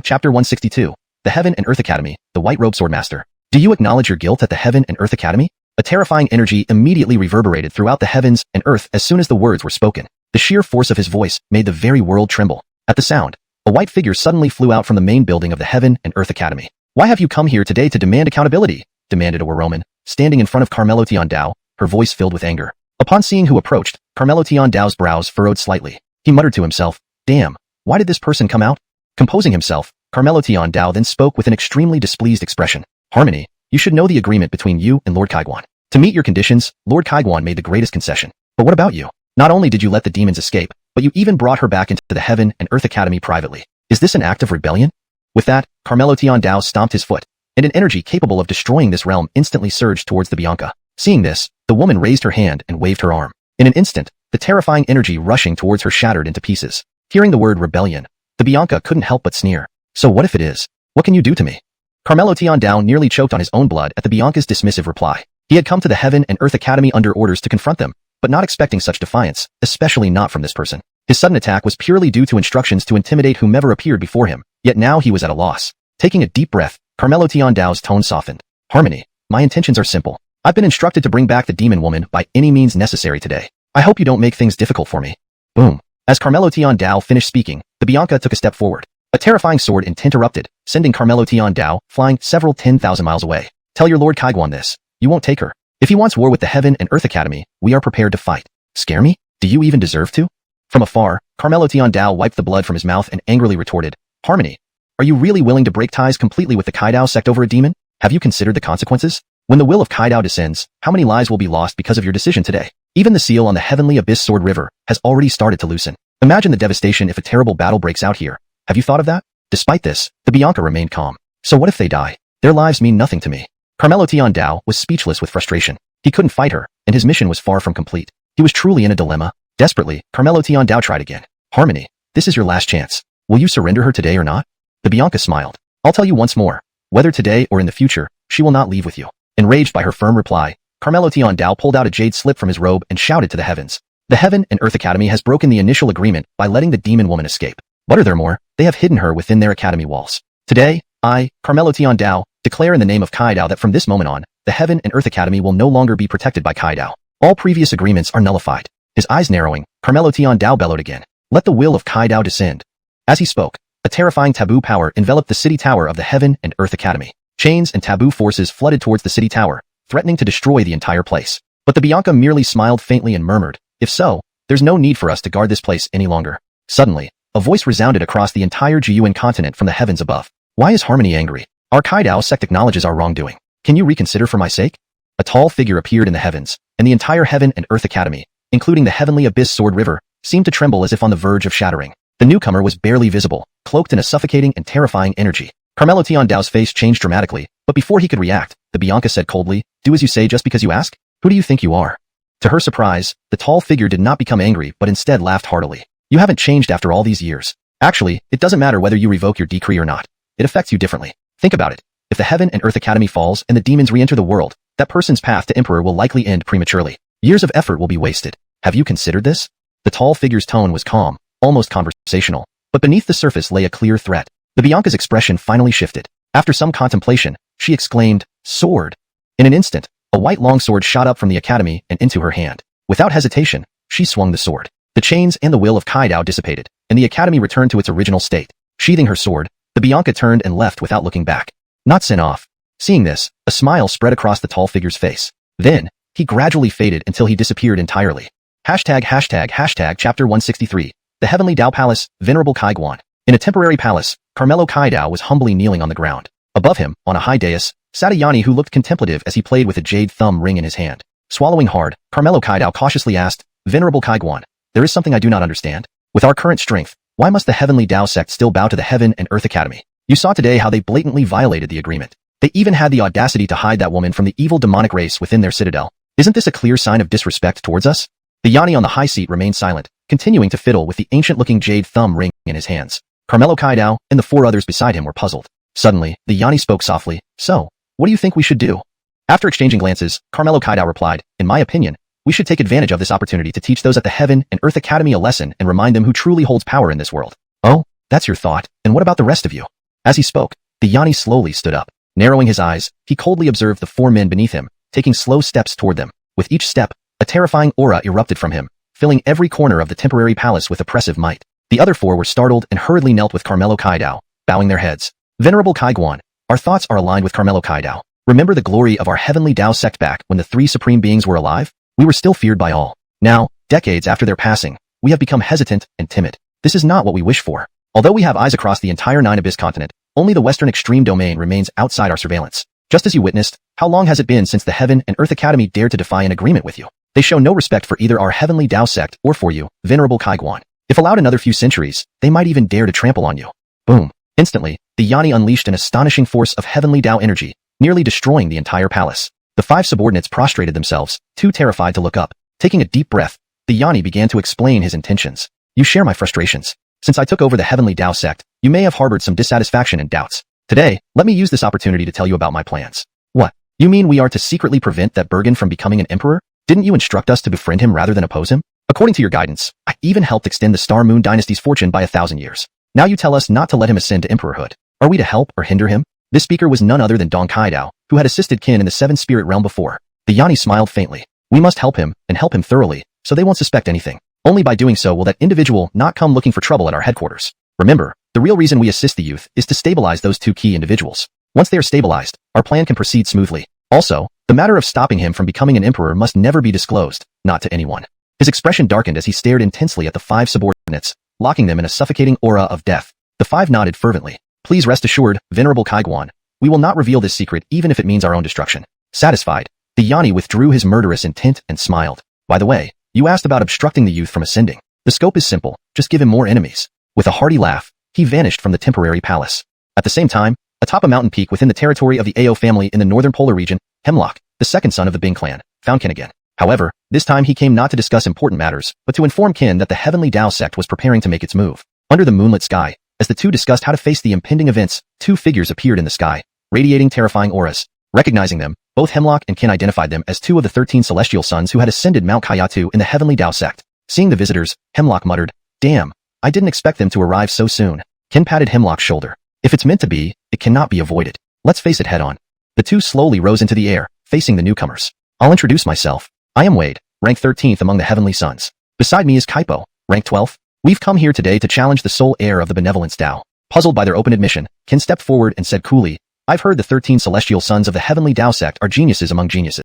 Chapter 162. The Heaven and Earth Academy, the White Robe Swordmaster. Do you acknowledge your guilt at the Heaven and Earth Academy? A terrifying energy immediately reverberated throughout the heavens and earth as soon as the words were spoken. The sheer force of his voice made the very world tremble. At the sound, a white figure suddenly flew out from the main building of the Heaven and Earth Academy. Why have you come here today to demand accountability? Demanded a Waroman, standing in front of Carmelo Tiandao, her voice filled with anger. Upon seeing who approached, Carmelo Tiandao's brows furrowed slightly. He muttered to himself, damn, why did this person come out? Composing himself, Carmelo Tiandao then spoke with an extremely displeased expression. Harmony, you should know the agreement between you and Lord Kaiguan. To meet your conditions, Lord Kaiguan made the greatest concession. But what about you? Not only did you let the demons escape, but you even brought her back into the Heaven and Earth Academy privately. Is this an act of rebellion? With that, Carmelo Tiandao stomped his foot, and an energy capable of destroying this realm instantly surged towards the Bianca. Seeing this, the woman raised her hand and waved her arm. In an instant, the terrifying energy rushing towards her shattered into pieces. Hearing the word rebellion, the Bianca couldn't help but sneer. So what if it is? What can you do to me? Carmelo Tiandao nearly choked on his own blood at the Bianca's dismissive reply. He had come to the Heaven and Earth Academy under orders to confront them, but not expecting such defiance, especially not from this person. His sudden attack was purely due to instructions to intimidate whomever appeared before him, yet now he was at a loss. Taking a deep breath, Carmelo Tiandao's tone softened. Harmony, my intentions are simple. I've been instructed to bring back the demon woman by any means necessary today. I hope you don't make things difficult for me. Boom. As Carmelo Tiandao finished speaking, the Bianca took a step forward. A terrifying sword intent erupted, sending Carmelo Tiandao flying several 10,000 miles away. Tell your Lord Kaiguan this. You won't take her. If he wants war with the Heaven and Earth Academy, we are prepared to fight. Scare me? Do you even deserve to? From afar, Carmelo Tiandao wiped the blood from his mouth and angrily retorted, Harmony, are you really willing to break ties completely with the Kaidao sect over a demon? Have you considered the consequences? When the will of Kaidao descends, how many lives will be lost because of your decision today? Even the seal on the Heavenly Abyss Sword River has already started to loosen. Imagine the devastation if a terrible battle breaks out here. Have you thought of that? Despite this, the Bianca remained calm. So what if they die? Their lives mean nothing to me. Carmelo Tiandao was speechless with frustration. He couldn't fight her, and his mission was far from complete. He was truly in a dilemma. Desperately, Carmelo Tiandao tried again. Harmony, this is your last chance. Will you surrender her today or not? The Bianca smiled. I'll tell you once more. Whether today or in the future, she will not leave with you. Enraged by her firm reply, Carmelo Tiandao pulled out a jade slip from his robe and shouted to the heavens. The Heaven and Earth Academy has broken the initial agreement by letting the demon woman escape. Furthermore, they have hidden her within their academy walls. Today, I, Carmelo Tiandao, declare in the name of Kaidao that from this moment on, the Heaven and Earth Academy will no longer be protected by Kaidao. All previous agreements are nullified. His eyes narrowing, Carmelo Tiandao bellowed again. Let the will of Kaidao descend. As he spoke, A terrifying taboo power enveloped the city tower of the Heaven and Earth Academy. Chains and taboo forces flooded towards the city tower, threatening to destroy the entire place. But the Bianca merely smiled faintly and murmured, "If so, there's no need for us to guard this place any longer." Suddenly, a voice resounded across the entire Yuan continent from the heavens above. "Why is Harmony angry? Our Kaidao sect acknowledges our wrongdoing. Can you reconsider for my sake?" A tall figure appeared in the heavens, and the entire Heaven and Earth Academy, including the heavenly abyss Sword River, seemed to tremble as if on the verge of shattering. The newcomer was barely visible, cloaked in a suffocating and terrifying energy. Carmelo Tiandao's face changed dramatically, but before he could react, the Bianca said coldly, "Do as you say just because you ask? Who do you think you are?" To her surprise, the tall figure did not become angry but instead laughed heartily. "You haven't changed after all these years. Actually, it doesn't matter whether you revoke your decree or not. It affects you differently. Think about it. If the Heaven and Earth Academy falls and the demons re-enter the world, that person's path to Emperor will likely end prematurely. Years of effort will be wasted. Have you considered this?" The tall figure's tone was calm, almost conversational, but beneath the surface lay a clear threat. The Bianca's expression finally shifted. After some contemplation, she exclaimed, "Sword!" In an instant, a white longsword shot up from the academy and into her hand. Without hesitation, she swung the sword. The chains and the will of Kaidao dissipated, and the academy returned to its original state. Sheathing her sword, the Bianca turned and left without looking back. Not sent off. Seeing this, a smile spread across the tall figure's face. Then, he gradually faded until he disappeared entirely. Chapter 163. The Heavenly Dao Palace, Venerable Kaiguan. In a temporary palace, Carmelo Kaidao was humbly kneeling on the ground. Above him, on a high dais, sat a Yanni who looked contemplative as he played with a jade thumb ring in his hand. Swallowing hard, Carmelo Kaidao cautiously asked, "Venerable Kaiguan, there is something I do not understand. With our current strength, why must the Heavenly Dao sect still bow to the Heaven and Earth Academy? You saw today how they blatantly violated the agreement. They even had the audacity to hide that woman from the evil demonic race within their citadel. Isn't this a clear sign of disrespect towards us?" The Yanni on the high seat remained silent, continuing to fiddle with the ancient-looking jade thumb ring in his hands. Carmelo Kaidao and the four others beside him were puzzled. Suddenly, the Yanni spoke softly, "So, what do you think we should do?" After exchanging glances, Carmelo Kaidao replied, "In my opinion, we should take advantage of this opportunity to teach those at the Heaven and Earth Academy a lesson and remind them who truly holds power in this world." "Oh, that's your thought, and what about the rest of you?" As he spoke, the Yanni slowly stood up. Narrowing his eyes, he coldly observed the four men beneath him, taking slow steps toward them. With each step, a terrifying aura erupted from him, filling every corner of the temporary palace with oppressive might. The other four were startled and hurriedly knelt with Carmelo Kaidao, bowing their heads. "Venerable Kaiguan, our thoughts are aligned with Carmelo Kaidao. Remember the glory of our Heavenly Dao sect back when the three supreme beings were alive? We were still feared by all. Now, decades after their passing, we have become hesitant and timid. This is not what we wish for. Although we have eyes across the entire Nine Abyss continent, only the western extreme domain remains outside our surveillance. Just as you witnessed, how long has it been since the Heaven and Earth Academy dared to defy an agreement with you? They show no respect for either our Heavenly Dao sect or for you, Venerable Kaiguan. If allowed another few centuries, they might even dare to trample on you." Boom. Instantly, the Yanni unleashed an astonishing force of Heavenly Dao energy, nearly destroying the entire palace. The five subordinates prostrated themselves, too terrified to look up. Taking a deep breath, the Yanni began to explain his intentions. "You share my frustrations. Since I took over the Heavenly Dao sect, you may have harbored some dissatisfaction and doubts. Today, let me use this opportunity to tell you about my plans." "What? You mean we are to secretly prevent that Bergen from becoming an emperor? Didn't you instruct us to befriend him rather than oppose him? According to your guidance, I even helped extend the Star Moon Dynasty's fortune by 1,000 years. Now you tell us not to let him ascend to emperorhood. Are we to help or hinder him?" This speaker was none other than Dong Kaidao, who had assisted Qin in the Seven Spirit Realm before. The Yanni smiled faintly. "We must help him, and help him thoroughly, so they won't suspect anything. Only by doing so will that individual not come looking for trouble at our headquarters. Remember, the real reason we assist the youth is to stabilize those two key individuals. Once they are stabilized, our plan can proceed smoothly. Also, the matter of stopping him from becoming an emperor must never be disclosed, not to anyone." His expression darkened as he stared intensely at the five subordinates, locking them in a suffocating aura of death. The five nodded fervently. "Please rest assured, Venerable Kaiguan, we will not reveal this secret even if it means our own destruction." Satisfied, the Yanni withdrew his murderous intent and smiled. "By the way, you asked about obstructing the youth from ascending. The scope is simple, just give him more enemies." With a hearty laugh, he vanished from the temporary palace. At the same time, atop a mountain peak within the territory of the Ao family in the northern polar region, Hemlock, the second son of the Bing clan, found Qin again. However, this time he came not to discuss important matters, but to inform Qin that the Heavenly Dao sect was preparing to make its move. Under the moonlit sky, as the two discussed how to face the impending events, two figures appeared in the sky, radiating terrifying auras. Recognizing them, both Hemlock and Qin identified them as two of the 13 celestial sons who had ascended Mount Kayatu in the Heavenly Dao sect. Seeing the visitors, Hemlock muttered, "Damn, I didn't expect them to arrive so soon." Qin patted Hemlock's shoulder. "If it's meant to be, it cannot be avoided. Let's face it head on." The two slowly rose into the air, facing the newcomers. "I'll introduce myself. I am Wade, rank 13th among the Heavenly Sons. Beside me is Kaipo, rank 12th. We've come here today to challenge the sole heir of the Benevolence Dao. Puzzled by their open admission, Qin stepped forward and said coolly, I've heard the 13 celestial sons of the heavenly Tao sect are geniuses among geniuses.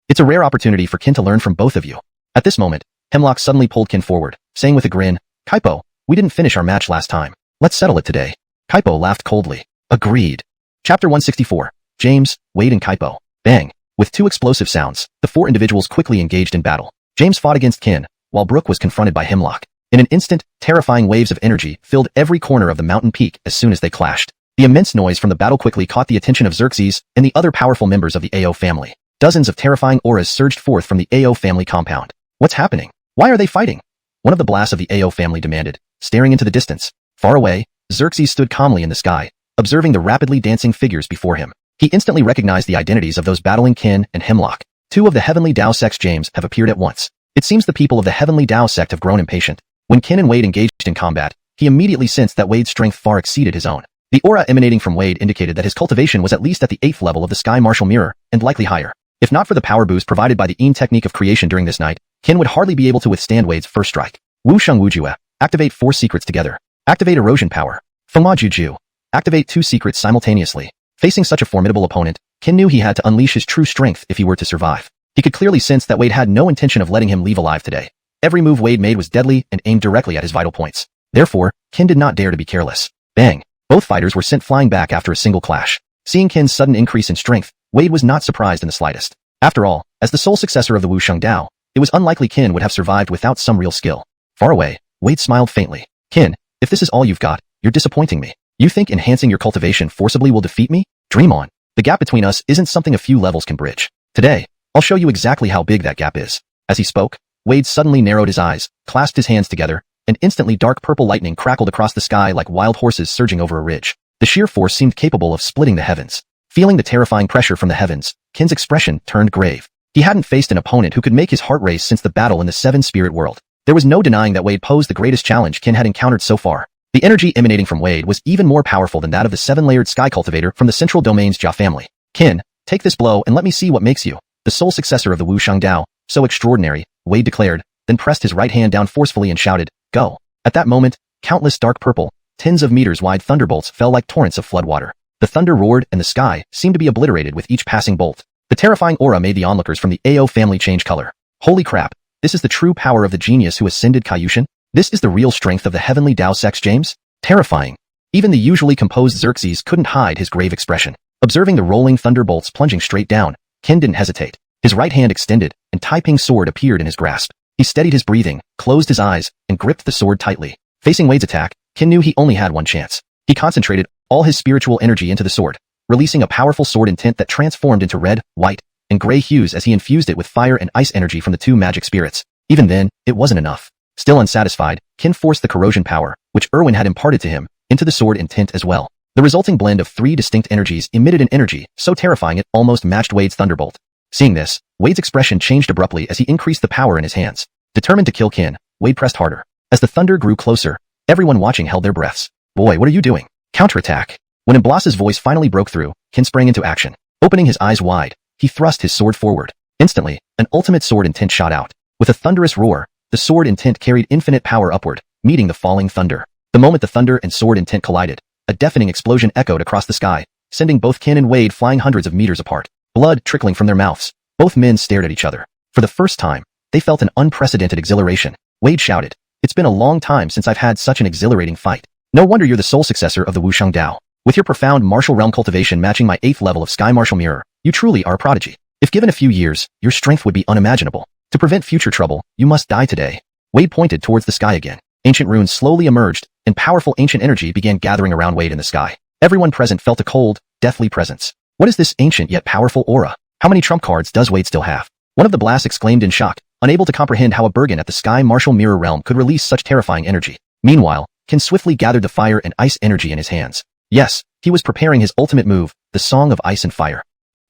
It's a rare opportunity for Qin to learn from both of you. At this moment, Hemlock suddenly pulled Qin forward, saying with a grin, Kaipo, we didn't finish our match last time. Let's settle it today. Kaipo laughed coldly. Agreed. Chapter 164. James, Wade and Kaipo. Bang. With two explosive sounds, the four individuals quickly engaged in battle. James fought against Qin, while Brooke was confronted by Hemlock. In an instant, terrifying waves of energy filled every corner of the mountain peak as soon as they clashed. The immense noise from the battle quickly caught the attention of Xerxes and the other powerful members of the AO family. Dozens of terrifying auras surged forth from the AO family compound. What's happening? Why are they fighting? One of the blasts of the AO family demanded, staring into the distance. Far away, Xerxes stood calmly in the sky, observing the rapidly dancing figures before him. He instantly recognized the identities of those battling Qin and Hemlock. Two of the heavenly Tao sect's James have appeared at once. It seems the people of the heavenly Tao sect have grown impatient. When Qin and Wade engaged in combat, he immediately sensed that Wade's strength far exceeded his own. The aura emanating from Wade indicated that his cultivation was at least at the 8th level of the Sky Martial Mirror, and likely higher. If not for the power boost provided by the Yin technique of creation during this night, Qin would hardly be able to withstand Wade's first strike. Wu Sheng Wu Jue. Activate 4 secrets together. Activate erosion power. Fengma Juju. Activate 2 secrets simultaneously. Facing such a formidable opponent, Qin knew he had to unleash his true strength if he were to survive. He could clearly sense that Wade had no intention of letting him leave alive today. Every move Wade made was deadly and aimed directly at his vital points. Therefore, Qin did not dare to be careless. Bang! Both fighters were sent flying back after a single clash. Seeing Qin's sudden increase in strength, Wade was not surprised in the slightest. After all, as the sole successor of the Wu Sheng Dao, it was unlikely Qin would have survived without some real skill. Far away, Wade smiled faintly. Qin, if this is all you've got, you're disappointing me. You think enhancing your cultivation forcibly will defeat me? Dream on. The gap between us isn't something a few levels can bridge. Today, I'll show you exactly how big that gap is. As he spoke, Wade suddenly narrowed his eyes, clasped his hands together, and instantly dark purple lightning crackled across the sky like wild horses surging over a ridge. The sheer force seemed capable of splitting the heavens. Feeling the terrifying pressure from the heavens, Qin's expression turned grave. He hadn't faced an opponent who could make his heart race since the battle in the Seven Spirit World. There was no denying that Wade posed the greatest challenge Qin had encountered so far. The energy emanating from Wade was even more powerful than that of the 7-layered sky cultivator from the Central Domain's Jia family. Qin, take this blow and let me see what makes you the sole successor of the Wu Sheng Dao so extraordinary, Wade declared, then pressed his right hand down forcefully and shouted, go. At that moment, countless dark purple, tens of meters wide thunderbolts fell like torrents of floodwater. The thunder roared and the sky seemed to be obliterated with each passing bolt. The terrifying aura made the onlookers from the AO family change color. Holy crap, this is the true power of the genius who ascended Kaiushin? This is the real strength of the heavenly Tao sect's James? Terrifying. Even the usually composed Xerxes couldn't hide his grave expression. Observing the rolling thunderbolts plunging straight down, Qin didn't hesitate. His right hand extended, and Taiping's sword appeared in his grasp. He steadied his breathing, closed his eyes, and gripped the sword tightly. Facing Wade's attack, Qin knew he only had one chance. He concentrated all his spiritual energy into the sword, releasing a powerful sword intent that transformed into red, white, and gray hues as he infused it with fire and ice energy from the 2 magic spirits. Even then, it wasn't enough. Still unsatisfied, Qin forced the corrosion power, which Erwin had imparted to him, into the sword intent as well. The resulting blend of 3 distinct energies emitted an energy so terrifying it almost matched Wade's thunderbolt. Seeing this, Wade's expression changed abruptly as he increased the power in his hands. Determined to kill Qin, Wade pressed harder. As the thunder grew closer, everyone watching held their breaths. Boy, what are you doing? Counterattack. When Mblas's voice finally broke through, Qin sprang into action. Opening his eyes wide, he thrust his sword forward. Instantly, an ultimate sword intent shot out. With a thunderous roar, the sword intent carried infinite power upward, meeting the falling thunder. The moment the thunder and sword intent collided, a deafening explosion echoed across the sky, sending both Qin and Wade flying hundreds of meters apart. Blood trickling from their mouths, both men stared at each other. For the first time, they felt an unprecedented exhilaration. Wade shouted, it's been a long time since I've had such an exhilarating fight. No wonder you're the sole successor of the Wu Sheng Dao. With your profound martial realm cultivation matching my 8th level of Sky Martial Mirror, you truly are a prodigy. If given a few years, your strength would be unimaginable. To prevent future trouble, you must die today. Wade pointed towards the sky again. Ancient runes slowly emerged, and powerful ancient energy began gathering around Wade in the sky. Everyone present felt a cold, deathly presence. What is this ancient yet powerful aura? How many trump cards does Wade still have? One of the blasts exclaimed in shock, unable to comprehend how a Bergen at the Sky Martial Mirror realm could release such terrifying energy. Meanwhile, Qin swiftly gathered the fire and ice energy in his hands. Yes, he was preparing his ultimate move, the Song of Ice and Fire.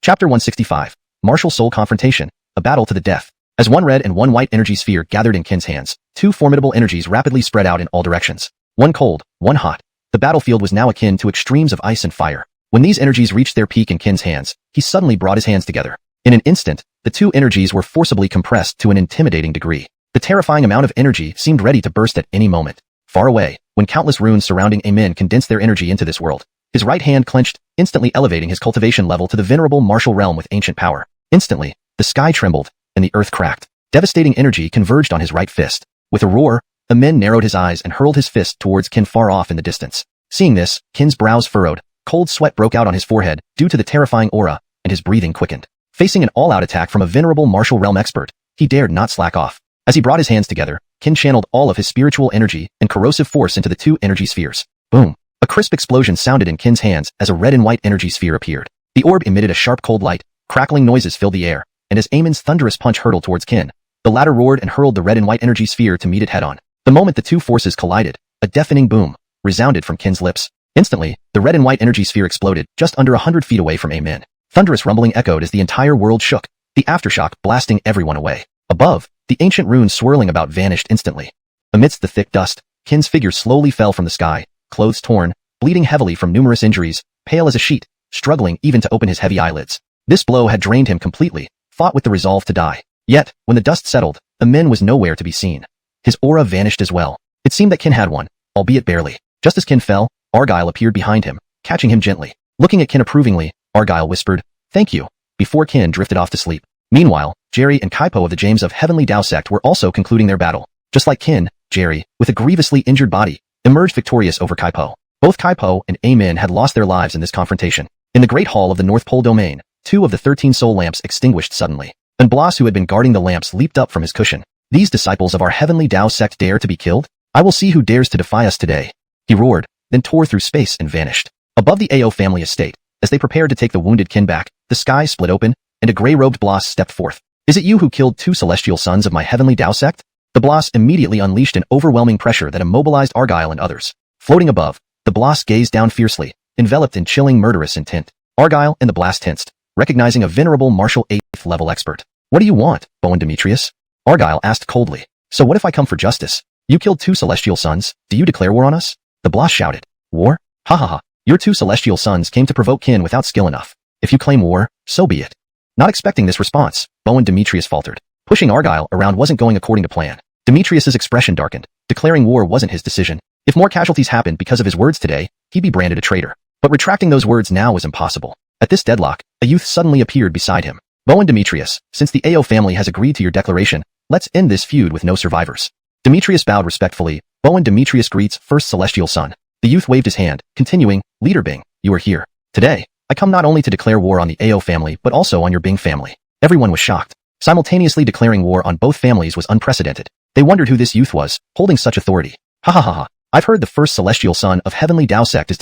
Chapter 165. Martial Soul Confrontation, a battle to the death. As one red and one white energy sphere gathered in Qin's hands, 2 formidable energies rapidly spread out in all directions. One cold, one hot. The battlefield was now akin to extremes of ice and fire. When these energies reached their peak in Qin's hands, he suddenly brought his hands together. In an instant, the 2 energies were forcibly compressed to an intimidating degree. The terrifying amount of energy seemed ready to burst at any moment. Far away, when countless runes surrounding Amin condensed their energy into this world, his right hand clenched, instantly elevating his cultivation level to the venerable martial realm with ancient power. Instantly, the sky trembled, and the earth cracked. Devastating energy converged on his right fist. With a roar, Amin narrowed his eyes and hurled his fist towards Qin far off in the distance. Seeing this, Qin's brows furrowed, cold sweat broke out on his forehead due to the terrifying aura, and his breathing quickened. Facing an all-out attack from a venerable martial realm expert, he dared not slack off. As he brought his hands together, Qin channeled all of his spiritual energy and corrosive force into the two energy spheres. Boom! A crisp explosion sounded in Qin's hands as a red and white energy sphere appeared. The orb emitted a sharp cold light, crackling noises filled the air, and as Amin's thunderous punch hurtled towards Qin, the latter roared and hurled the red and white energy sphere to meet it head-on. The moment the two forces collided, a deafening boom resounded from Qin's lips. Instantly, the red and white energy sphere exploded just under 100 feet away from Amin. Thunderous rumbling echoed as the entire world shook, the aftershock blasting everyone away. Above, the ancient runes swirling about vanished instantly. Amidst the thick dust, Qin's figure slowly fell from the sky, clothes torn, bleeding heavily from numerous injuries, pale as a sheet, struggling even to open his heavy eyelids. This blow had drained him completely, fought with the resolve to die. Yet, when the dust settled, Amin was nowhere to be seen. His aura vanished as well. It seemed that Qin had one, albeit barely. Just as Qin fell, Argyle appeared behind him, catching him gently. Looking at Qin approvingly, Argyle whispered, "Thank you," before Qin drifted off to sleep. Meanwhile, Jerry and Kaipo of the James of Heavenly Dao sect were also concluding their battle. Just like Qin, Jerry, with a grievously injured body, emerged victorious over Kaipo. Both Kaipo and Amin had lost their lives in this confrontation. In the Great Hall of the North Pole Domain, 2 of the 13 soul lamps extinguished suddenly. And Blas, who had been guarding the lamps, leaped up from his cushion. "These disciples of our Heavenly Dao sect dare to be killed? I will see who dares to defy us today," he roared, then tore through space and vanished. Above the Ao family estate, as they prepared to take the wounded Qin back, the sky split open, and a gray-robed Blas stepped forth. "Is it you who killed 2 celestial sons of my Heavenly Dao sect?" The Blas immediately unleashed an overwhelming pressure that immobilized Argyle and others. Floating above, the Blas gazed down fiercely, enveloped in chilling murderous intent. Argyle and the Blas tensed, recognizing a venerable martial 8th level expert. "What do you want, Bowen Demetrius?" Argyle asked coldly. "So what if I come for justice? You killed 2 celestial sons, do you declare war on us?" The Blas shouted. "War? Ha ha ha. Your 2 celestial sons came to provoke Qin without skill enough. If you claim war, so be it." Not expecting this response, Bowen Demetrius faltered. Pushing Argyle around wasn't going according to plan. Demetrius's expression darkened. Declaring war wasn't his decision. If more casualties happened because of his words today, he'd be branded a traitor. But retracting those words now was impossible. At this deadlock, a youth suddenly appeared beside him. "Bowen Demetrius, since the Ao family has agreed to your declaration, let's end this feud with no survivors." Demetrius bowed respectfully. "Bowen Demetrius greets first celestial son." The youth waved his hand, continuing, "Leader Bing, you are here. Today, I come not only to declare war on the Ao family but also on your Bing family." Everyone was shocked. Simultaneously declaring war on both families was unprecedented. They wondered who this youth was, holding such authority. "Ha ha ha ha. I've heard the first celestial son of Heavenly Dao sect is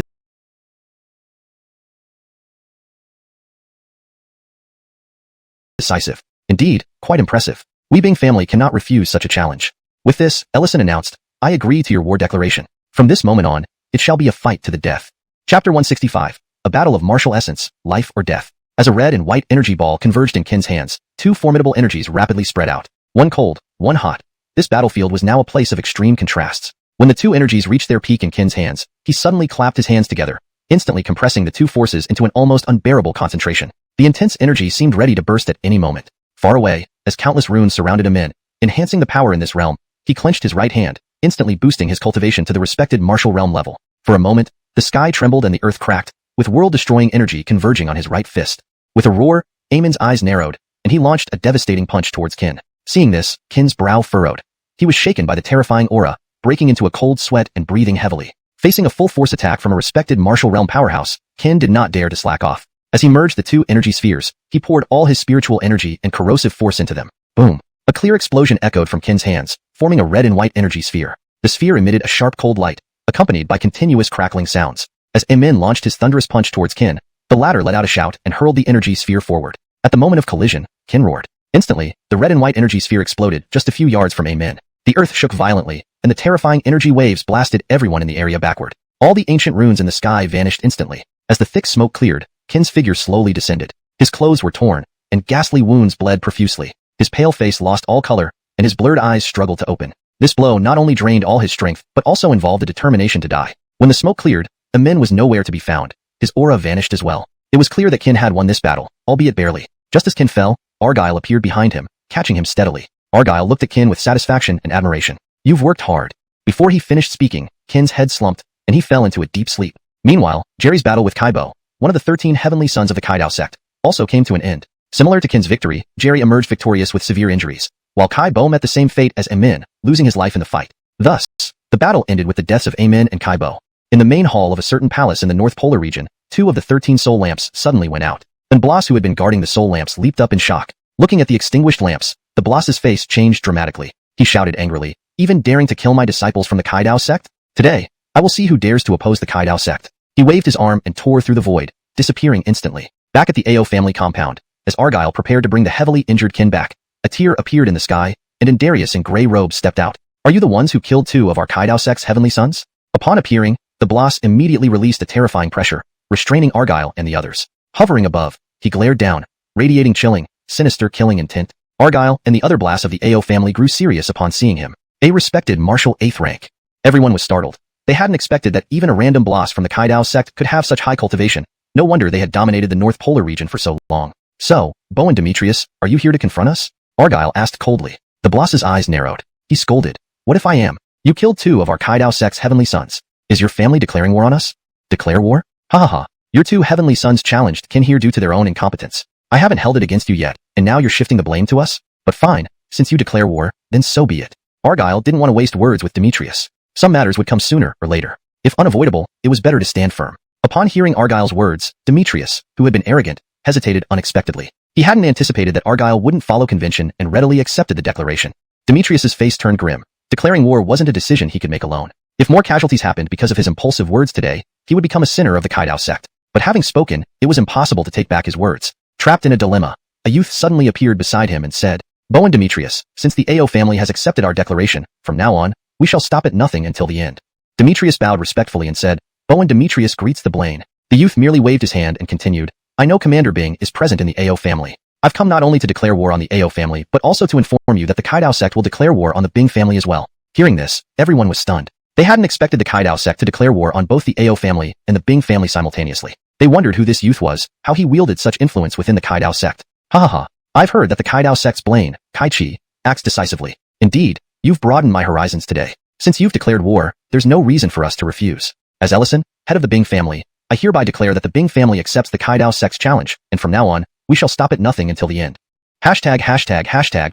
decisive. Indeed, quite impressive. We Bing family cannot refuse such a challenge." With this, Ellison announced, "I agree to your war declaration. From this moment on, it shall be a fight to the death." Chapter 165. A battle of martial essence, life or death. As a red and white energy ball converged in Qin's hands, 2 formidable energies rapidly spread out. One cold, one hot. This battlefield was now a place of extreme contrasts. When the 2 energies reached their peak in Qin's hands, he suddenly clapped his hands together, instantly compressing the 2 forces into an almost unbearable concentration. The intense energy seemed ready to burst at any moment. Far away, as countless runes surrounded him enhancing the power in this realm, he clenched his right hand, instantly boosting his cultivation to the respected martial realm level. For a moment, the sky trembled and the earth cracked, with world-destroying energy converging on his right fist. With a roar, Amin's eyes narrowed, and he launched a devastating punch towards Qin. Seeing this, Qin's brow furrowed. He was shaken by the terrifying aura, breaking into a cold sweat and breathing heavily. Facing a full-force attack from a respected martial realm powerhouse, Qin did not dare to slack off. As he merged the 2 energy spheres, he poured all his spiritual energy and corrosive force into them. Boom! A clear explosion echoed from Qin's hands, forming a red and white energy sphere. The sphere emitted a sharp cold light, accompanied by continuous crackling sounds. As Amin launched his thunderous punch towards Qin, the latter let out a shout and hurled the energy sphere forward. At the moment of collision, Qin roared. Instantly, the red and white energy sphere exploded just a few yards from Amin. The earth shook violently, and the terrifying energy waves blasted everyone in the area backward. All the ancient runes in the sky vanished instantly. As the thick smoke cleared, Qin's figure slowly descended. His clothes were torn, and ghastly wounds bled profusely. His pale face lost all color, and his blurred eyes struggled to open. This blow not only drained all his strength, but also involved a determination to die. When the smoke cleared, Amin was nowhere to be found. His aura vanished as well. It was clear that Qin had won this battle, albeit barely. Just as Qin fell, Argyle appeared behind him, catching him steadily. Argyle looked at Qin with satisfaction and admiration. "You've worked hard. Before he finished speaking, Qin's head slumped, and he fell into a deep sleep. Meanwhile, Jerry's battle with Kaibo, one of the 13 heavenly sons of the Kaidao sect, also came to an end. Similar to Qin's victory, Jerry emerged victorious with severe injuries, while Kaibo met the same fate as Amin, losing his life in the fight. Thus, the battle ended with the deaths of Amin and Kaibo. In the main hall of a certain palace in the North Polar region, 2 of the 13 soul lamps suddenly went out. And Blas, who had been guarding the soul lamps, leaped up in shock. Looking at the extinguished lamps, the Blas's face changed dramatically. He shouted angrily, "Even daring to kill my disciples from the Kaidao sect? Today, I will see who dares to oppose the Kaidao sect." He waved his arm and tore through the void, disappearing instantly. Back at the Ao family compound, as Argyle prepared to bring the heavily injured Qin back, a tear appeared in the sky, and Indarius in grey robes stepped out. "Are you the ones who killed 2 of our Kaidao sect's heavenly sons?" Upon appearing, the Blas immediately released a terrifying pressure, restraining Argyle and the others. Hovering above, he glared down, radiating chilling, sinister killing intent. Argyle and the other Blas of the Ao family grew serious upon seeing him. A respected martial 8th rank. Everyone was startled. They hadn't expected that even a random Blas from the Kaidao sect could have such high cultivation. No wonder they had dominated the North Polar region for so long. "So, Bo and Demetrius, are you here to confront us?" Argyle asked coldly. The Blas's eyes narrowed. He scolded. "What if I am? You killed 2 of our Kaidao sect's heavenly sons. Is your family declaring war on us?" "Declare war? Ha ha ha. Your 2 heavenly sons challenged Qin here due to their own incompetence. I haven't held it against you yet, and now you're shifting the blame to us? But fine, since you declare war, then so be it." Argyle didn't want to waste words with Demetrius. Some matters would come sooner or later. If unavoidable, it was better to stand firm. Upon hearing Argyle's words, Demetrius, who had been arrogant, hesitated unexpectedly. He hadn't anticipated that Argyle wouldn't follow convention and readily accepted the declaration. Demetrius's face turned grim. Declaring war wasn't a decision he could make alone. If more casualties happened because of his impulsive words today, he would become a sinner of the Kaidao sect. But having spoken, it was impossible to take back his words. Trapped in a dilemma, a youth suddenly appeared beside him and said, "Bo and Demetrius, since the Ao family has accepted our declaration, from now on, we shall stop at nothing until the end." Demetrius bowed respectfully and said, "Bo and Demetrius greets the Blaine." The youth merely waved his hand and continued, "I know Commander Bing is present in the Ao family. I've come not only to declare war on the Ao family, but also to inform you that the Kaidao sect will declare war on the Bing family as well." Hearing this, everyone was stunned. They hadn't expected the Kaidao sect to declare war on both the Ao family and the Bing family simultaneously. They wondered who this youth was, how he wielded such influence within the Kaidao sect. "Ha ha ha. I've heard that the Kaidao sect's Blaine, Kai-Chi, acts decisively. Indeed, you've broadened my horizons today. Since you've declared war, there's no reason for us to refuse. As Ellison, head of the Bing family, I hereby declare that the Bing family accepts the Kaidao sect's challenge, and from now on, we shall stop at nothing until the end." Hashtag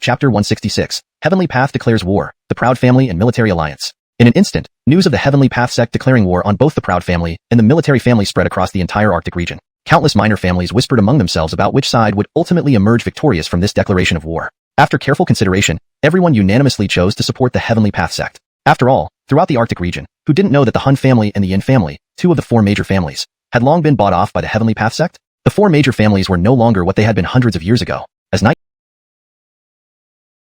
Chapter 166. Heavenly Path declares war, the Proud family and military alliance. In an instant, news of the Heavenly Path sect declaring war on both the Proud family and the military family spread across the entire Arctic region. Countless minor families whispered among themselves about which side would ultimately emerge victorious from this declaration of war. After careful consideration, everyone unanimously chose to support the Heavenly Path sect. After all, throughout the Arctic region, who didn't know that the Hun family and the Yin family, 2 of the 4 major families, had long been bought off by the Heavenly Path sect? The 4 major families were no longer what they had been hundreds of years ago. As night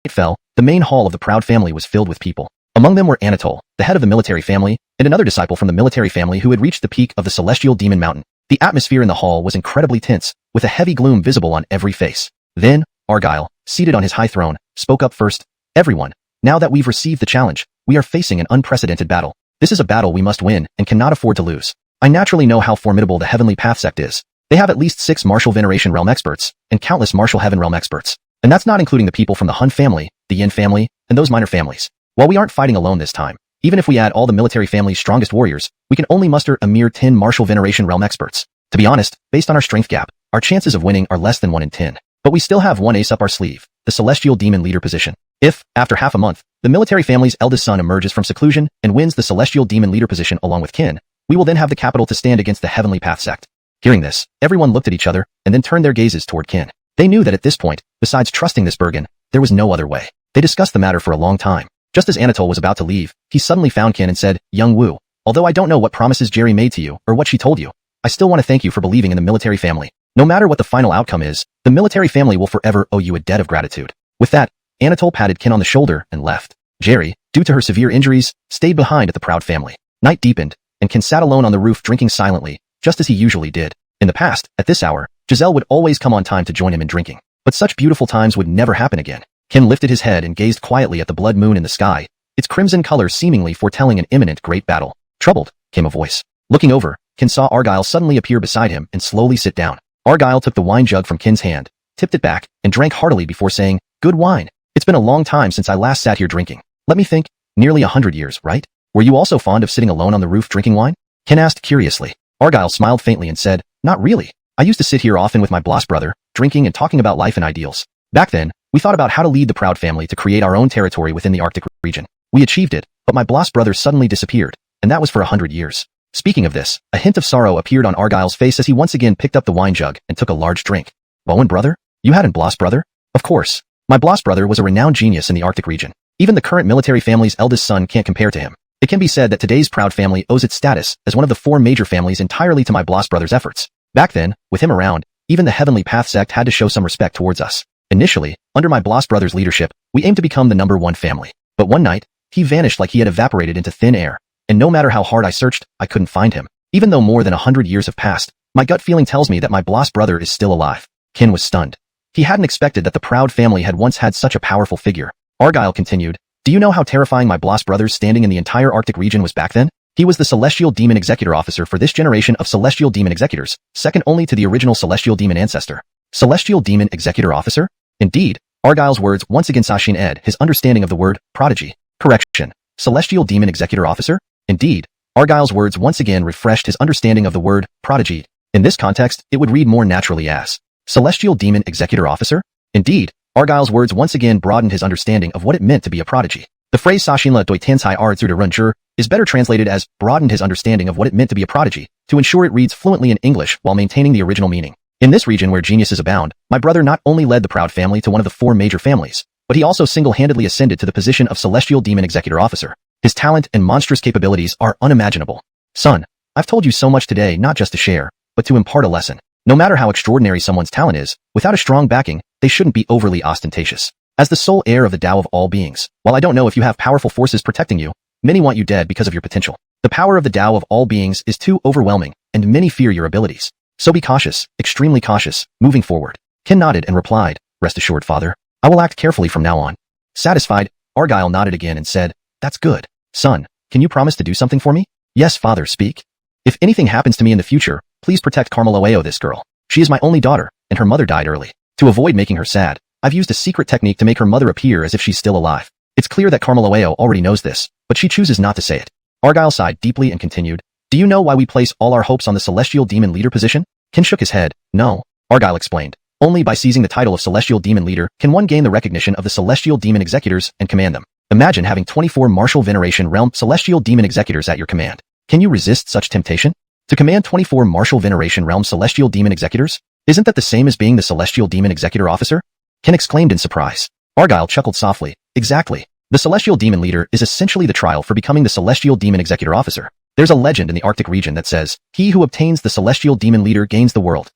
fell, the main hall of the Proud family was filled with people. Among them were Anatole, the head of the military family, and another disciple from the military family who had reached the peak of the celestial demon mountain. The atmosphere in the hall was incredibly tense, with a heavy gloom visible on every face. Then, Argyle, seated on his high throne, spoke up first. "Everyone, now that we've received the challenge, we are facing an unprecedented battle. This is a battle we must win and cannot afford to lose. I naturally know how formidable the Heavenly Path sect is. They have at least 6 martial veneration realm experts, and countless martial heaven realm experts. And that's not including the people from the Hun family, the Yin family, and those minor families. While we aren't fighting alone this time, even if we add all the military family's strongest warriors, we can only muster a mere 10 martial veneration realm experts. To be honest, based on our strength gap, our chances of winning are less than 1 in 10. But we still have one ace up our sleeve, the celestial demon leader position. If, after half a month, the military family's eldest son emerges from seclusion and wins the celestial demon leader position along with Qin, we will then have the capital to stand against the Heavenly Path sect." Hearing this, everyone looked at each other and then turned their gazes toward Qin. They knew that at this point, besides trusting this Bergen, there was no other way. They discussed the matter for a long time. Just as Anatole was about to leave, he suddenly found Qin and said, "Young Wu, although I don't know what promises Jerry made to you or what she told you, I still want to thank you for believing in the military family. No matter what the final outcome is, the military family will forever owe you a debt of gratitude." With that, Anatole patted Qin on the shoulder and left. Jerry, due to her severe injuries, stayed behind at the Proud family. Night deepened, and Qin sat alone on the roof drinking silently, just as he usually did. In the past, at this hour, Giselle would always come on time to join him in drinking. But such beautiful times would never happen again. Qin lifted his head and gazed quietly at the blood moon in the sky, its crimson color seemingly foretelling an imminent great battle. "Troubled," came a voice. Looking over, Qin saw Argyle suddenly appear beside him and slowly sit down. Argyle took the wine jug from Qin's hand, tipped it back, and drank heartily before saying, "Good wine. It's been a long time since I last sat here drinking. Let me think. Nearly 100 years, right? Were you also fond of sitting alone on the roof drinking wine? Ken asked curiously. Argyle smiled faintly and said, not really. I used to sit here often with my Bloss brother, drinking and talking about life and ideals. Back then, we thought about how to lead the proud family to create our own territory within the Arctic region. We achieved it, but my Bloss brother suddenly disappeared, and that was for 100 years. Speaking of this, a hint of sorrow appeared on Argyle's face as he once again picked up the wine jug and took a large drink. Bowen brother? You hadn't Bloss brother? Of course. My Bloss brother was a renowned genius in the Arctic region. Even the current military family's eldest son can't compare to him. It can be said that today's proud family owes its status as one of the 4 major families entirely to my Bloss brother's efforts. Back then, with him around, even the Heavenly Path sect had to show some respect towards us. Initially, under my Bloss brother's leadership, we aimed to become the #1 family. But one night, he vanished like he had evaporated into thin air, and no matter how hard I searched, I couldn't find him. Even though more than 100 years have passed, my gut feeling tells me that my Bloss brother is still alive. Ken was stunned. He hadn't expected that the proud family had once had such a powerful figure. Argyle continued, do you know how terrifying my Bloss brother's standing in the entire Arctic region was back then? He was the Celestial Demon Executor Officer for this generation of Celestial Demon Executors, second only to the original Celestial Demon ancestor. Celestial Demon Executor Officer? Indeed, Argyle's words once again sashin ed his understanding of the word prodigy. Correction. Celestial Demon Executor Officer? Indeed, Argyle's words once again refreshed his understanding of the word prodigy. In this context, it would read more naturally as Celestial Demon Executor Officer? Indeed, Argyle's words once again broadened his understanding of what it meant to be a prodigy. The phrase Sashinla Doitentai Arzu de Runjur is better translated as broadened his understanding of what it meant to be a prodigy, to ensure it reads fluently in English while maintaining the original meaning. In this region where geniuses abound, my brother not only led the proud family to one of the 4 major families, but he also single-handedly ascended to the position of Celestial Demon Executor Officer. His talent and monstrous capabilities are unimaginable. Son, I've told you so much today not just to share, but to impart a lesson. No matter how extraordinary someone's talent is, without a strong backing, they shouldn't be overly ostentatious. As the sole heir of the Tao of all beings, while I don't know if you have powerful forces protecting you, many want you dead because of your potential. The power of the Tao of all beings is too overwhelming, and many fear your abilities. So be cautious, extremely cautious, moving forward. Ken nodded and replied, rest assured, father. I will act carefully from now on. Satisfied, Argyle nodded again and said, that's good. Son, can you promise to do something for me? Yes, father, speak. If anything happens to me in the future, please protect Carmeloeo, this girl. She is my only daughter, and her mother died early. To avoid making her sad, I've used a secret technique to make her mother appear as if she's still alive. It's clear that Carmeloeo already knows this, but she chooses not to say it. Argyle sighed deeply and continued, do you know why we place all our hopes on the Celestial Demon Leader position? Ken shook his head. No. Argyle explained. Only by seizing the title of Celestial Demon Leader can one gain the recognition of the Celestial Demon Executors and command them. Imagine having 24 Martial Veneration Realm Celestial Demon Executors at your command. Can you resist such temptation? To command 24 Martial Veneration Realm Celestial Demon Executors? Isn't that the same as being the Celestial Demon Executor Officer? Ken exclaimed in surprise. Argyle chuckled softly. Exactly. The Celestial Demon Leader is essentially the trial for becoming the Celestial Demon Executor Officer. There's a legend in the Arctic region that says, he who obtains the Celestial Demon Leader gains the world.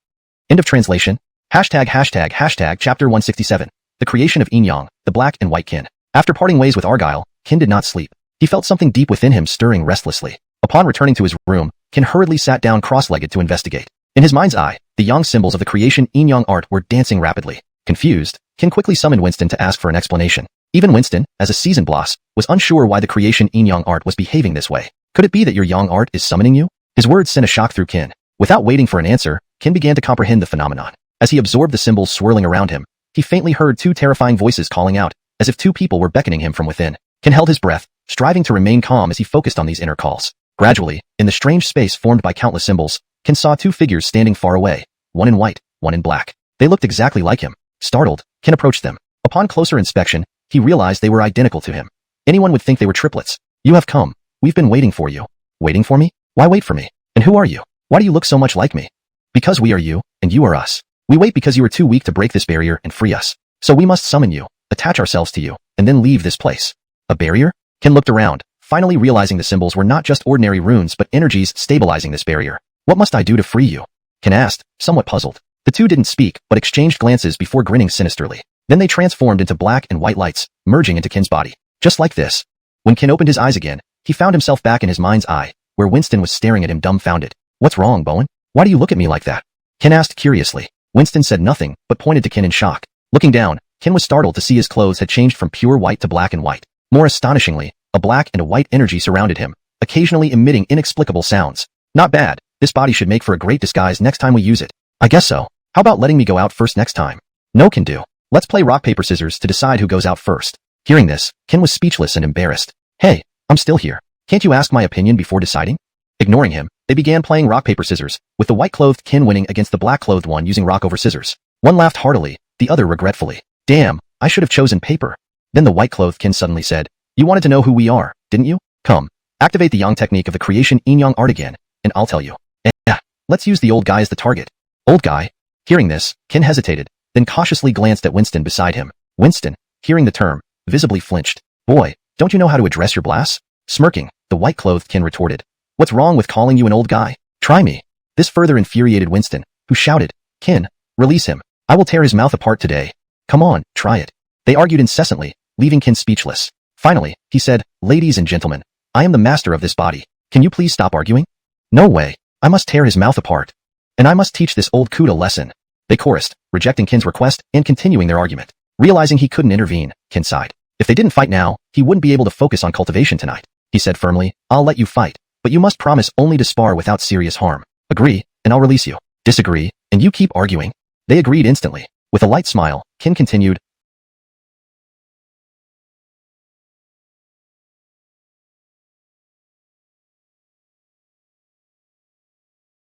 End of translation. Hashtag chapter 167. The creation of Yin-Yang, the black and white kin. After parting ways with Argyle, Ken did not sleep. He felt something deep within him stirring restlessly. Upon returning to his room, Ken hurriedly sat down cross-legged to investigate. In his mind's eye, the Yang symbols of the creation Yin-Yang art were dancing rapidly. Confused, Ken quickly summoned Winston to ask for an explanation. Even Winston, as a seasoned Bloss, was unsure why the creation Yin-Yang art was behaving this way. Could it be that your Yang art is summoning you? His words sent a shock through Ken. Without waiting for an answer, Ken began to comprehend the phenomenon. As he absorbed the symbols swirling around him, he faintly heard 2 terrifying voices calling out, as if 2 people were beckoning him from within. Ken held his breath, striving to remain calm as he focused on these inner calls. Gradually, in the strange space formed by countless symbols, Ken saw 2 figures standing far away, one in white, one in black. They looked exactly like him. Startled, Ken approached them. Upon closer inspection, he realized they were identical to him. Anyone would think they were triplets. You have come. We've been waiting for you. Waiting for me? Why wait for me? And who are you? Why do you look so much like me? Because we are you, and you are us. We wait because you are too weak to break this barrier and free us. So we must summon you, attach ourselves to you, and then leave this place. A barrier? Ken looked around, finally realizing the symbols were not just ordinary runes but energies stabilizing this barrier. What must I do to free you? Ken asked, somewhat puzzled. The 2 didn't speak, but exchanged glances before grinning sinisterly. Then they transformed into black and white lights, merging into Ken's body. Just like this. When Ken opened his eyes again, he found himself back in his mind's eye, where Winston was staring at him dumbfounded. What's wrong, Bowen? Why do you look at me like that? Ken asked curiously. Winston said nothing, but pointed to Ken in shock. Looking down, Ken was startled to see his clothes had changed from pure white to black and white. More astonishingly, a black and a white energy surrounded him, occasionally emitting inexplicable sounds. Not bad. This body should make for a great disguise next time we use it. I guess so. How about letting me go out first next time? No, can do. Let's play rock, paper, scissors to decide who goes out first. Hearing this, Ken was speechless and embarrassed. Hey, I'm still here. Can't you ask my opinion before deciding? Ignoring him, they began playing rock, paper, scissors, with the white-clothed kin winning against the black-clothed one using rock over scissors. One laughed heartily, the other regretfully. Damn, I should have chosen paper. Then the white-clothed kin suddenly said, you wanted to know who we are, didn't you? Come, activate the yang technique of the creation yin-yang art again, and I'll tell you. Let's use the old guy as the target. Old guy? Hearing this, Kin hesitated, then cautiously glanced at Winston beside him. Winston, hearing the term, visibly flinched. Boy, don't you know how to address your blasts? Smirking, the white-clothed kin retorted. What's wrong with calling you an old guy? Try me. This further infuriated Winston, who shouted, Kin, release him. I will tear his mouth apart today. Come on, try it. They argued incessantly, leaving Kin speechless. Finally, he said, ladies and gentlemen, I am the master of this body. Can you please stop arguing? No way. I must tear his mouth apart. And I must teach this old coot a lesson. They chorused, rejecting Kin's request and continuing their argument. Realizing he couldn't intervene, Kin sighed. If they didn't fight now, he wouldn't be able to focus on cultivation tonight. He said firmly, I'll let you fight, but you must promise only to spar without serious harm. Agree, and I'll release you. Disagree, and you keep arguing. They agreed instantly. With a light smile, Kin continued,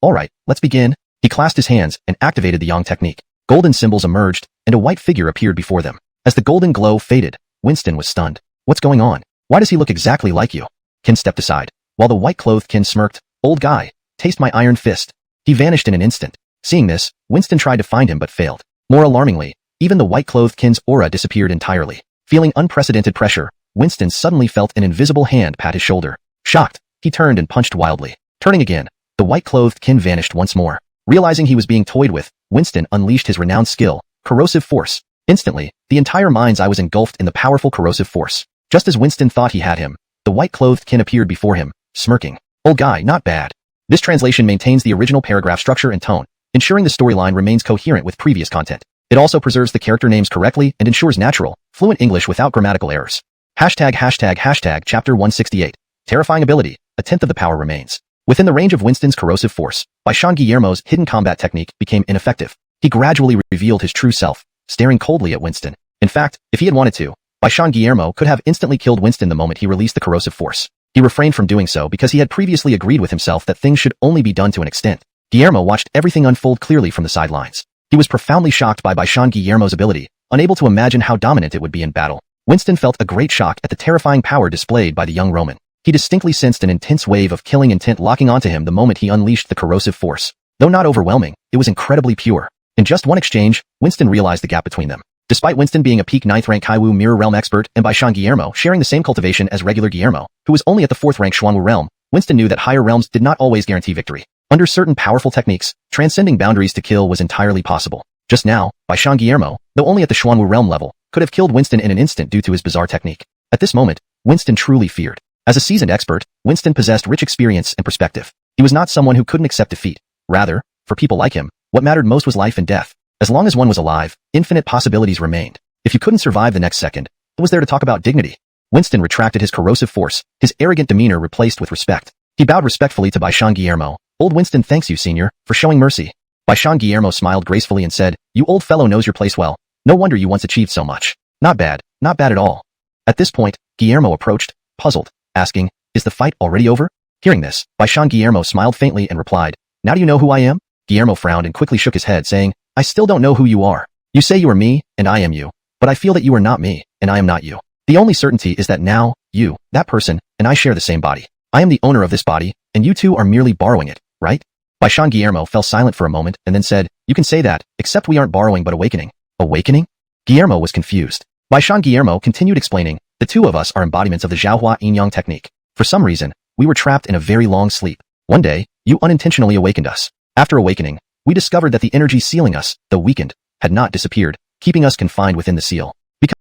Alright, let's begin. He clasped his hands and activated the yang technique. Golden symbols emerged, and a white figure appeared before them. As the golden glow faded, Winston was stunned. What's going on? Why does he look exactly like you? Kin stepped aside, while the white-clothed Kin smirked. Old guy, taste my iron fist. He vanished in an instant. Seeing this, Winston tried to find him but failed. More alarmingly, even the white-clothed Kin's aura disappeared entirely. Feeling unprecedented pressure, Winston suddenly felt an invisible hand pat his shoulder. Shocked, he turned and punched wildly. Turning again, the white-clothed Kin vanished once more. Realizing he was being toyed with, Winston unleashed his renowned skill, corrosive force. Instantly, the entire mind's eye was engulfed in the powerful corrosive force. Just as Winston thought he had him, the white-clothed Kin appeared before him, smirking. Old guy, not bad. This translation maintains the original paragraph structure and tone, ensuring the storyline remains coherent with previous content. It also preserves the character names correctly and ensures natural, fluent English without grammatical errors. ####Chapter 168. Terrifying ability, a tenth of the power remains. Within the range of Winston's corrosive force, Baishan Guillermo's hidden combat technique became ineffective. He gradually revealed his true self, staring coldly at Winston. In fact, if he had wanted to, Baishan Guillermo could have instantly killed Winston the moment he released the corrosive force. He refrained from doing so because he had previously agreed with himself that things should only be done to an extent. Guillermo watched everything unfold clearly from the sidelines. He was profoundly shocked by Baishan Guillermo's ability, unable to imagine how dominant it would be in battle. Winston felt a great shock at the terrifying power displayed by the young Roman. He distinctly sensed an intense wave of killing intent locking onto him the moment he unleashed the corrosive force. Though not overwhelming, it was incredibly pure. In just one exchange, Winston realized the gap between them. Despite Winston being a peak 9th rank Kaiwu Mirror Realm expert and Baishan Guillermo sharing the same cultivation as regular Guillermo, who was only at the 4th rank Xuanwu realm, Winston knew that higher realms did not always guarantee victory. Under certain powerful techniques, transcending boundaries to kill was entirely possible. Just now, Baishan Guillermo, though only at the Xuanwu realm level, could have killed Winston in an instant due to his bizarre technique. At this moment, Winston truly feared. As a seasoned expert, Winston possessed rich experience and perspective. He was not someone who couldn't accept defeat. Rather, for people like him, what mattered most was life and death. As long as one was alive, infinite possibilities remained. If you couldn't survive the next second, what was there to talk about dignity? Winston retracted his corrosive force, his arrogant demeanor replaced with respect. He bowed respectfully to Baishan Guillermo. Old Winston thanks you, senior, for showing mercy. Baishan Guillermo smiled gracefully and said, you old fellow knows your place well. No wonder you once achieved so much. Not bad at all. At this point, Guillermo approached, puzzled, asking, is the fight already over? Hearing this, Baishan Guillermo smiled faintly and replied, now do you know who I am? Guillermo frowned and quickly shook his head saying, I still don't know who you are. You say you are me, and I am you. But I feel that you are not me, and I am not you. The only certainty is that now, you, that person, and I share the same body. I am the owner of this body, and you two are merely borrowing it, right? Baishan Guillermo fell silent for a moment and then said, you can say that, except we aren't borrowing but awakening. Awakening? Guillermo was confused. Baishan Guillermo continued explaining, the two of us are embodiments of the Zhaohua yin-yang technique. For some reason, we were trapped in a very long sleep. One day, you unintentionally awakened us. After awakening, we discovered that the energy sealing us, though weakened, had not disappeared, keeping us confined within the seal. Because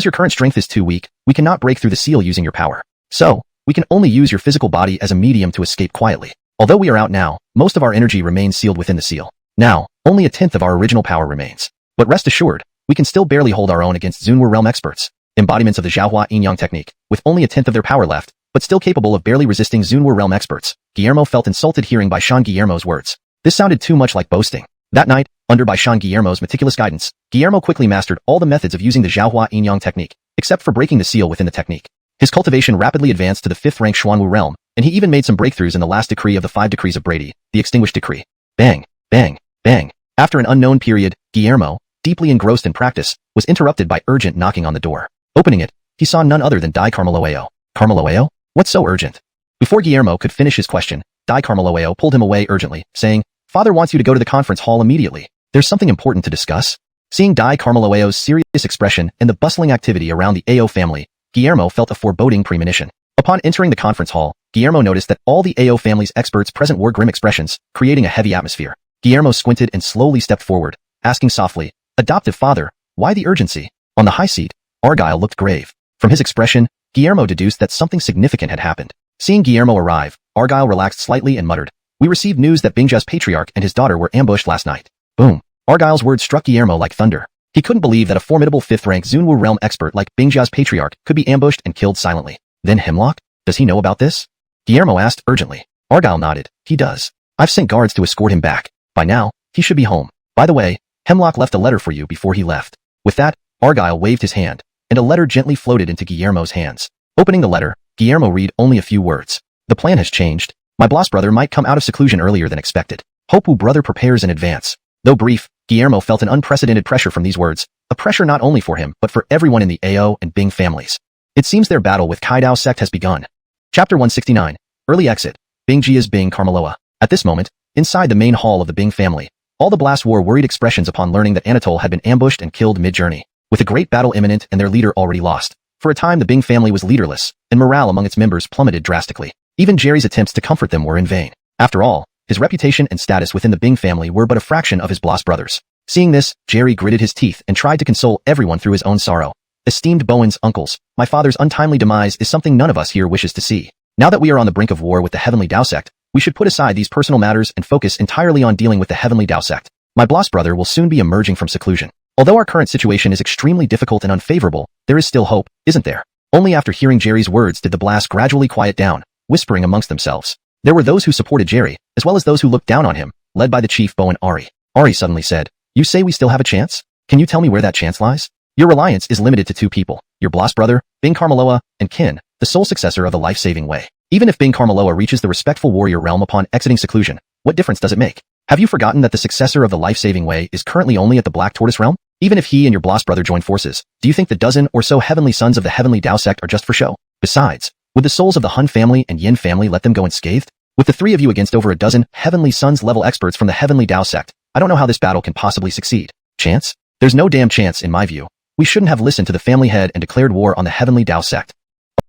your current strength is too weak, we cannot break through the seal using your power. So, we can only use your physical body as a medium to escape quietly. Although we are out now, most of our energy remains sealed within the seal. Now, only a tenth of our original power remains. But rest assured, we can still barely hold our own against Zunwu realm experts, embodiments of the Zhaohua yin-yang technique, with only a tenth of their power left, but still capable of barely resisting Zunwu realm experts. Guillermo felt insulted hearing Baishan Guillermo's words. This sounded too much like boasting. That night, under Baishan Guillermo's meticulous guidance, Guillermo quickly mastered all the methods of using the Zhaohua yin-yang technique. except for breaking the seal within the technique. His cultivation rapidly advanced to the 5th rank Xuanwu realm, and he even made some breakthroughs in the last decree of the 5 decrees of Brady, the Extinguished Decree. Bang, bang, bang. After an unknown period, Guillermo, deeply engrossed in practice, was interrupted by urgent knocking on the door. Opening it, he saw none other than Dai Carmeloeo. Carmeloeo? What's so urgent? Before Guillermo could finish his question, Dai Carmeloeo pulled him away urgently, saying, Father wants you to go to the conference hall immediately. There's something important to discuss. Seeing Dai Carmeloeo's serious expression and the bustling activity around the AO family, Guillermo felt a foreboding premonition. Upon entering the conference hall, Guillermo noticed that all the AO family's experts present wore grim expressions, creating a heavy atmosphere. Guillermo squinted and slowly stepped forward, asking softly, Adoptive father, why the urgency? On the high seat, Argyle looked grave. From his expression, Guillermo deduced that something significant had happened. Seeing Guillermo arrive, Argyle relaxed slightly and muttered, We received news that Bingjia's patriarch and his daughter were ambushed last night. Boom. Argyle's words struck Guillermo like thunder. He couldn't believe that a formidable 5th-rank Xunwu realm expert like Bingjia's patriarch could be ambushed and killed silently. Then Hemlock? Does he know about this? Guillermo asked urgently. Argyle nodded. He does. I've sent guards to escort him back. By now, he should be home. By the way, Hemlock left a letter for you before he left. With that, Argyle waved his hand, and a letter gently floated into Guillermo's hands. Opening the letter, Guillermo read only a few words. The plan has changed. My Bloss brother might come out of seclusion earlier than expected. Hope Wu brother prepares in advance. Though brief, Guillermo felt an unprecedented pressure from these words, a pressure not only for him but for everyone in the AO and Bing families. It seems their battle with Kaidao sect has begun. Chapter 169. Early Exit. Bingjia's Bing Carmeloa. At this moment, inside the main hall of the Bing family, all the Blast wore worried expressions upon learning that Anatole had been ambushed and killed mid-journey. With a great battle imminent and their leader already lost, for a time the Bing family was leaderless, and morale among its members plummeted drastically. Even Jerry's attempts to comfort them were in vain. After all, his reputation and status within the Bing family were but a fraction of his Bloss brothers. Seeing this, Jerry gritted his teeth and tried to console everyone through his own sorrow. Esteemed Bowen's uncles, my father's untimely demise is something none of us here wishes to see. Now that we are on the brink of war with the Heavenly Dao sect, we should put aside these personal matters and focus entirely on dealing with the Heavenly Dao sect. My Bloss brother will soon be emerging from seclusion. Although our current situation is extremely difficult and unfavorable, there is still hope, isn't there? Only after hearing Jerry's words did the Blast gradually quiet down, whispering amongst themselves. There were those who supported Jerry, as well as those who looked down on him, led by the chief Bowen Ari. Ari suddenly said, You say we still have a chance? Can you tell me where that chance lies? Your reliance is limited to 2 people, your Bloss brother, Bing Carmeloa, and Kin, the sole successor of the life-saving way. Even if Bing Carmeloa reaches the respectful warrior realm upon exiting seclusion, what difference does it make? Have you forgotten that the successor of the life-saving way is currently only at the Black Tortoise realm? Even if he and your Bloss brother join forces, do you think the dozen or so heavenly sons of the Heavenly Dao sect are just for show? Besides, would the souls of the Hun family and Yin family let them go unscathed? With the 3 of you against over a dozen Heavenly Sons level experts from the Heavenly Dao sect, I don't know how this battle can possibly succeed. Chance? There's no damn chance in my view. We shouldn't have listened to the family head and declared war on the Heavenly Dao sect.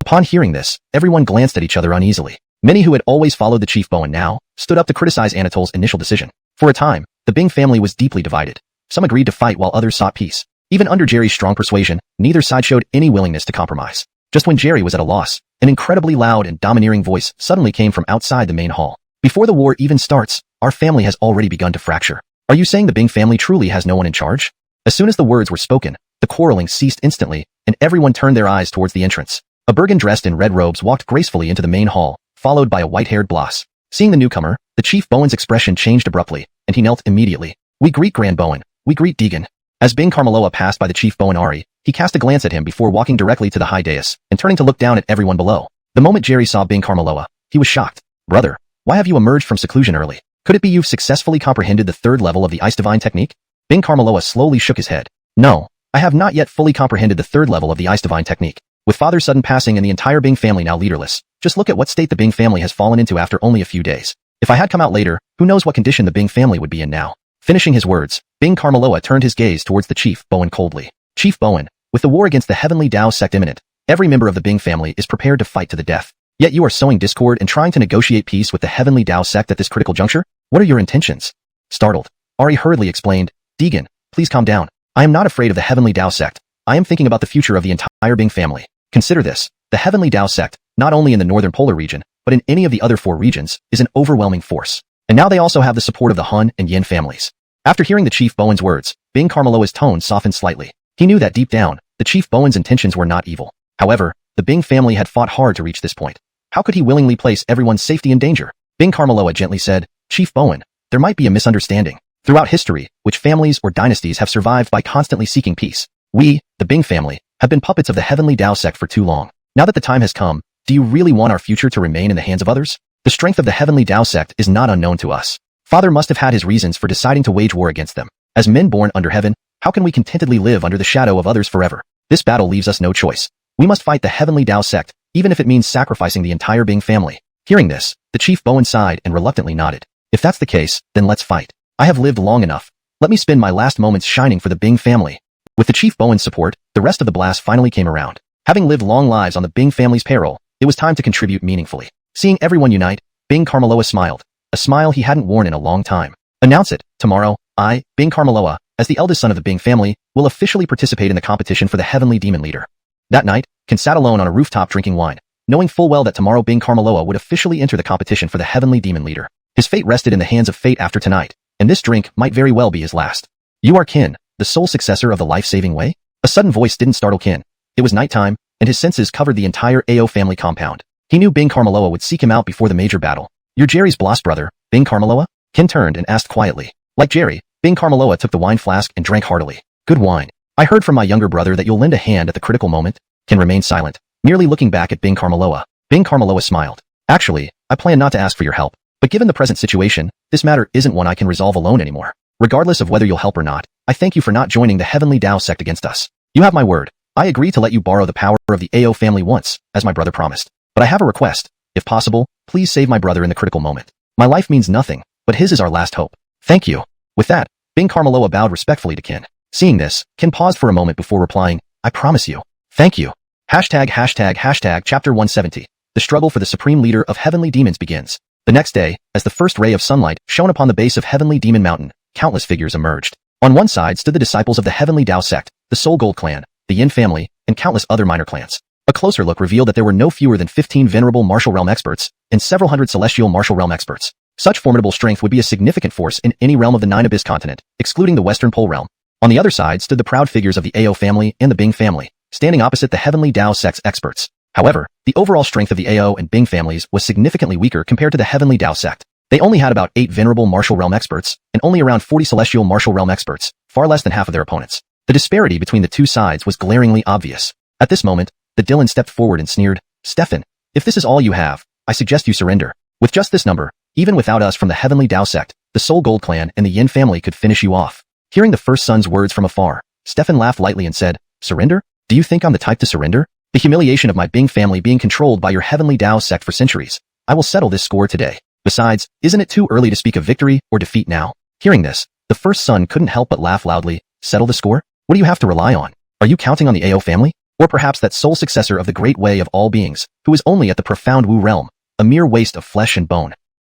Upon hearing this, everyone glanced at each other uneasily. Many who had always followed the Chief Bowen now stood up to criticize Anatole's initial decision. For a time, the Bing family was deeply divided. Some agreed to fight while others sought peace. Even under Jerry's strong persuasion, neither side showed any willingness to compromise. Just when Jerry was at a loss, an incredibly loud and domineering voice suddenly came from outside the main hall. Before the war even starts, our family has already begun to fracture. Are you saying the Bing family truly has no one in charge? As soon as the words were spoken, the quarreling ceased instantly, and everyone turned their eyes towards the entrance. A Bergen dressed in red robes walked gracefully into the main hall, followed by a white-haired Bloss. Seeing the newcomer, the Chief Bowen's expression changed abruptly, and he knelt immediately. We greet Grand Bowen. We greet Deegan. As Bing Carmeloa passed by the Chief Bowen Ari, he cast a glance at him before walking directly to the high dais, and turning to look down at everyone below. The moment Jerry saw Bing Carmeloa, he was shocked. Brother, why have you emerged from seclusion early? Could it be you've successfully comprehended the 3rd level of the Ice Divine technique? Bing Carmeloa slowly shook his head. No, I have not yet fully comprehended the 3rd level of the Ice Divine technique. With father's sudden passing and the entire Bing family now leaderless, just look at what state the Bing family has fallen into after only a few days. If I had come out later, who knows what condition the Bing family would be in now. Finishing his words, Bing Carmeloa turned his gaze towards the Chief Bowen coldly. Chief Bowen, with the war against the Heavenly Dao sect imminent, every member of the Bing family is prepared to fight to the death. Yet you are sowing discord and trying to negotiate peace with the Heavenly Dao sect at this critical juncture? What are your intentions? Startled, Ari hurriedly explained, Deegan, please calm down. I am not afraid of the Heavenly Dao sect. I am thinking about the future of the entire Bing family. Consider this, the Heavenly Dao sect, not only in the northern polar region, but in any of the other 4 regions, is an overwhelming force. And now they also have the support of the Hun and Yin families. After hearing the Chief Bowen's words, Bing Carmeloa's tone softened slightly. He knew that deep down, the Chief Bowen's intentions were not evil. However, the Bing family had fought hard to reach this point. How could he willingly place everyone's safety in danger? Bing Carmeloa gently said, Chief Bowen, there might be a misunderstanding. Throughout history, which families or dynasties have survived by constantly seeking peace? We, the Bing family, have been puppets of the Heavenly Tao sect for too long. Now that the time has come, do you really want our future to remain in the hands of others? The strength of the Heavenly Tao sect is not unknown to us. Father must have had his reasons for deciding to wage war against them. As men born under heaven, how can we contentedly live under the shadow of others forever? This battle leaves us no choice. We must fight the Heavenly Tao sect, even if it means sacrificing the entire Bing family. Hearing this, the Chief Bowen sighed and reluctantly nodded. If that's the case, then let's fight. I have lived long enough. Let me spend my last moments shining for the Bing family. With the Chief Bowen's support, the rest of the blast finally came around. Having lived long lives on the Bing family's peril, it was time to contribute meaningfully. Seeing everyone unite, Bing Carmeloa smiled, a smile he hadn't worn in a long time. Announce it, tomorrow, I, Bing Carmeloa, as the eldest son of the Bing family, will officially participate in the competition for the Heavenly Demon Leader. That night, Ken sat alone on a rooftop drinking wine, knowing full well that tomorrow Bing Carmeloa would officially enter the competition for the Heavenly Demon Leader. His fate rested in the hands of fate after tonight, and this drink might very well be his last. You are Ken, the sole successor of the life-saving way? A sudden voice didn't startle Ken. It was nighttime, and his senses covered the entire AO family compound. He knew Bing Carmeloa would seek him out before the major battle. You're Jerry's bloss brother, Bing Carmeloa? Ken turned and asked quietly. Like Jerry, Bing Carmeloa took the wine flask and drank heartily. Good wine. I heard from my younger brother that you'll lend a hand at the critical moment. Ken remained silent, merely looking back at Bing Carmeloa. Bing Carmeloa smiled. Actually, I plan not to ask for your help. But given the present situation, this matter isn't one I can resolve alone anymore. Regardless of whether you'll help or not, I thank you for not joining the Heavenly Tao sect against us. You have my word. I agree to let you borrow the power of the AO family once, as my brother promised. But I have a request. If possible, please save my brother in the critical moment. My life means nothing, but his is our last hope. Thank you. With that, Bing Carmeloa bowed respectfully to Ken. Seeing this, Ken paused for a moment before replying, I promise you. Thank you. Chapter 170. The struggle for the supreme leader of heavenly demons begins. The next day, as the first ray of sunlight shone upon the base of Heavenly Demon Mountain, countless figures emerged. On one side stood the disciples of the Heavenly Tao sect, the Soul Gold clan, the Yin family, and countless other minor clans. A closer look revealed that there were no fewer than 15 venerable martial realm experts and several hundred celestial martial realm experts. Such formidable strength would be a significant force in any realm of the Nine Abyss continent, excluding the Western Pole realm. On the other side stood the proud figures of the AO family and the Bing family, standing opposite the Heavenly Tao sect's experts. However, the overall strength of the AO and Bing families was significantly weaker compared to the Heavenly Tao sect. They only had about 8 venerable martial realm experts and only around 40 celestial martial realm experts, far less than half of their opponents. The disparity between the two sides was glaringly obvious. At this moment, the Dylan stepped forward and sneered, Stefan, if this is all you have, I suggest you surrender. With just this number, even without us from the Heavenly Tao sect, the Soul Gold clan and the Yin family could finish you off. Hearing the first son's words from afar, Stefan laughed lightly and said, Surrender? Do you think I'm the type to surrender? The humiliation of my Bing family being controlled by your Heavenly Tao sect for centuries. I will settle this score today. Besides, isn't it too early to speak of victory or defeat now? Hearing this, the first son couldn't help but laugh loudly. Settle the score? What do you have to rely on? Are you counting on the AO family? Or perhaps that sole successor of the great way of all beings, who is only at the profound Wu realm, a mere waste of flesh and bone?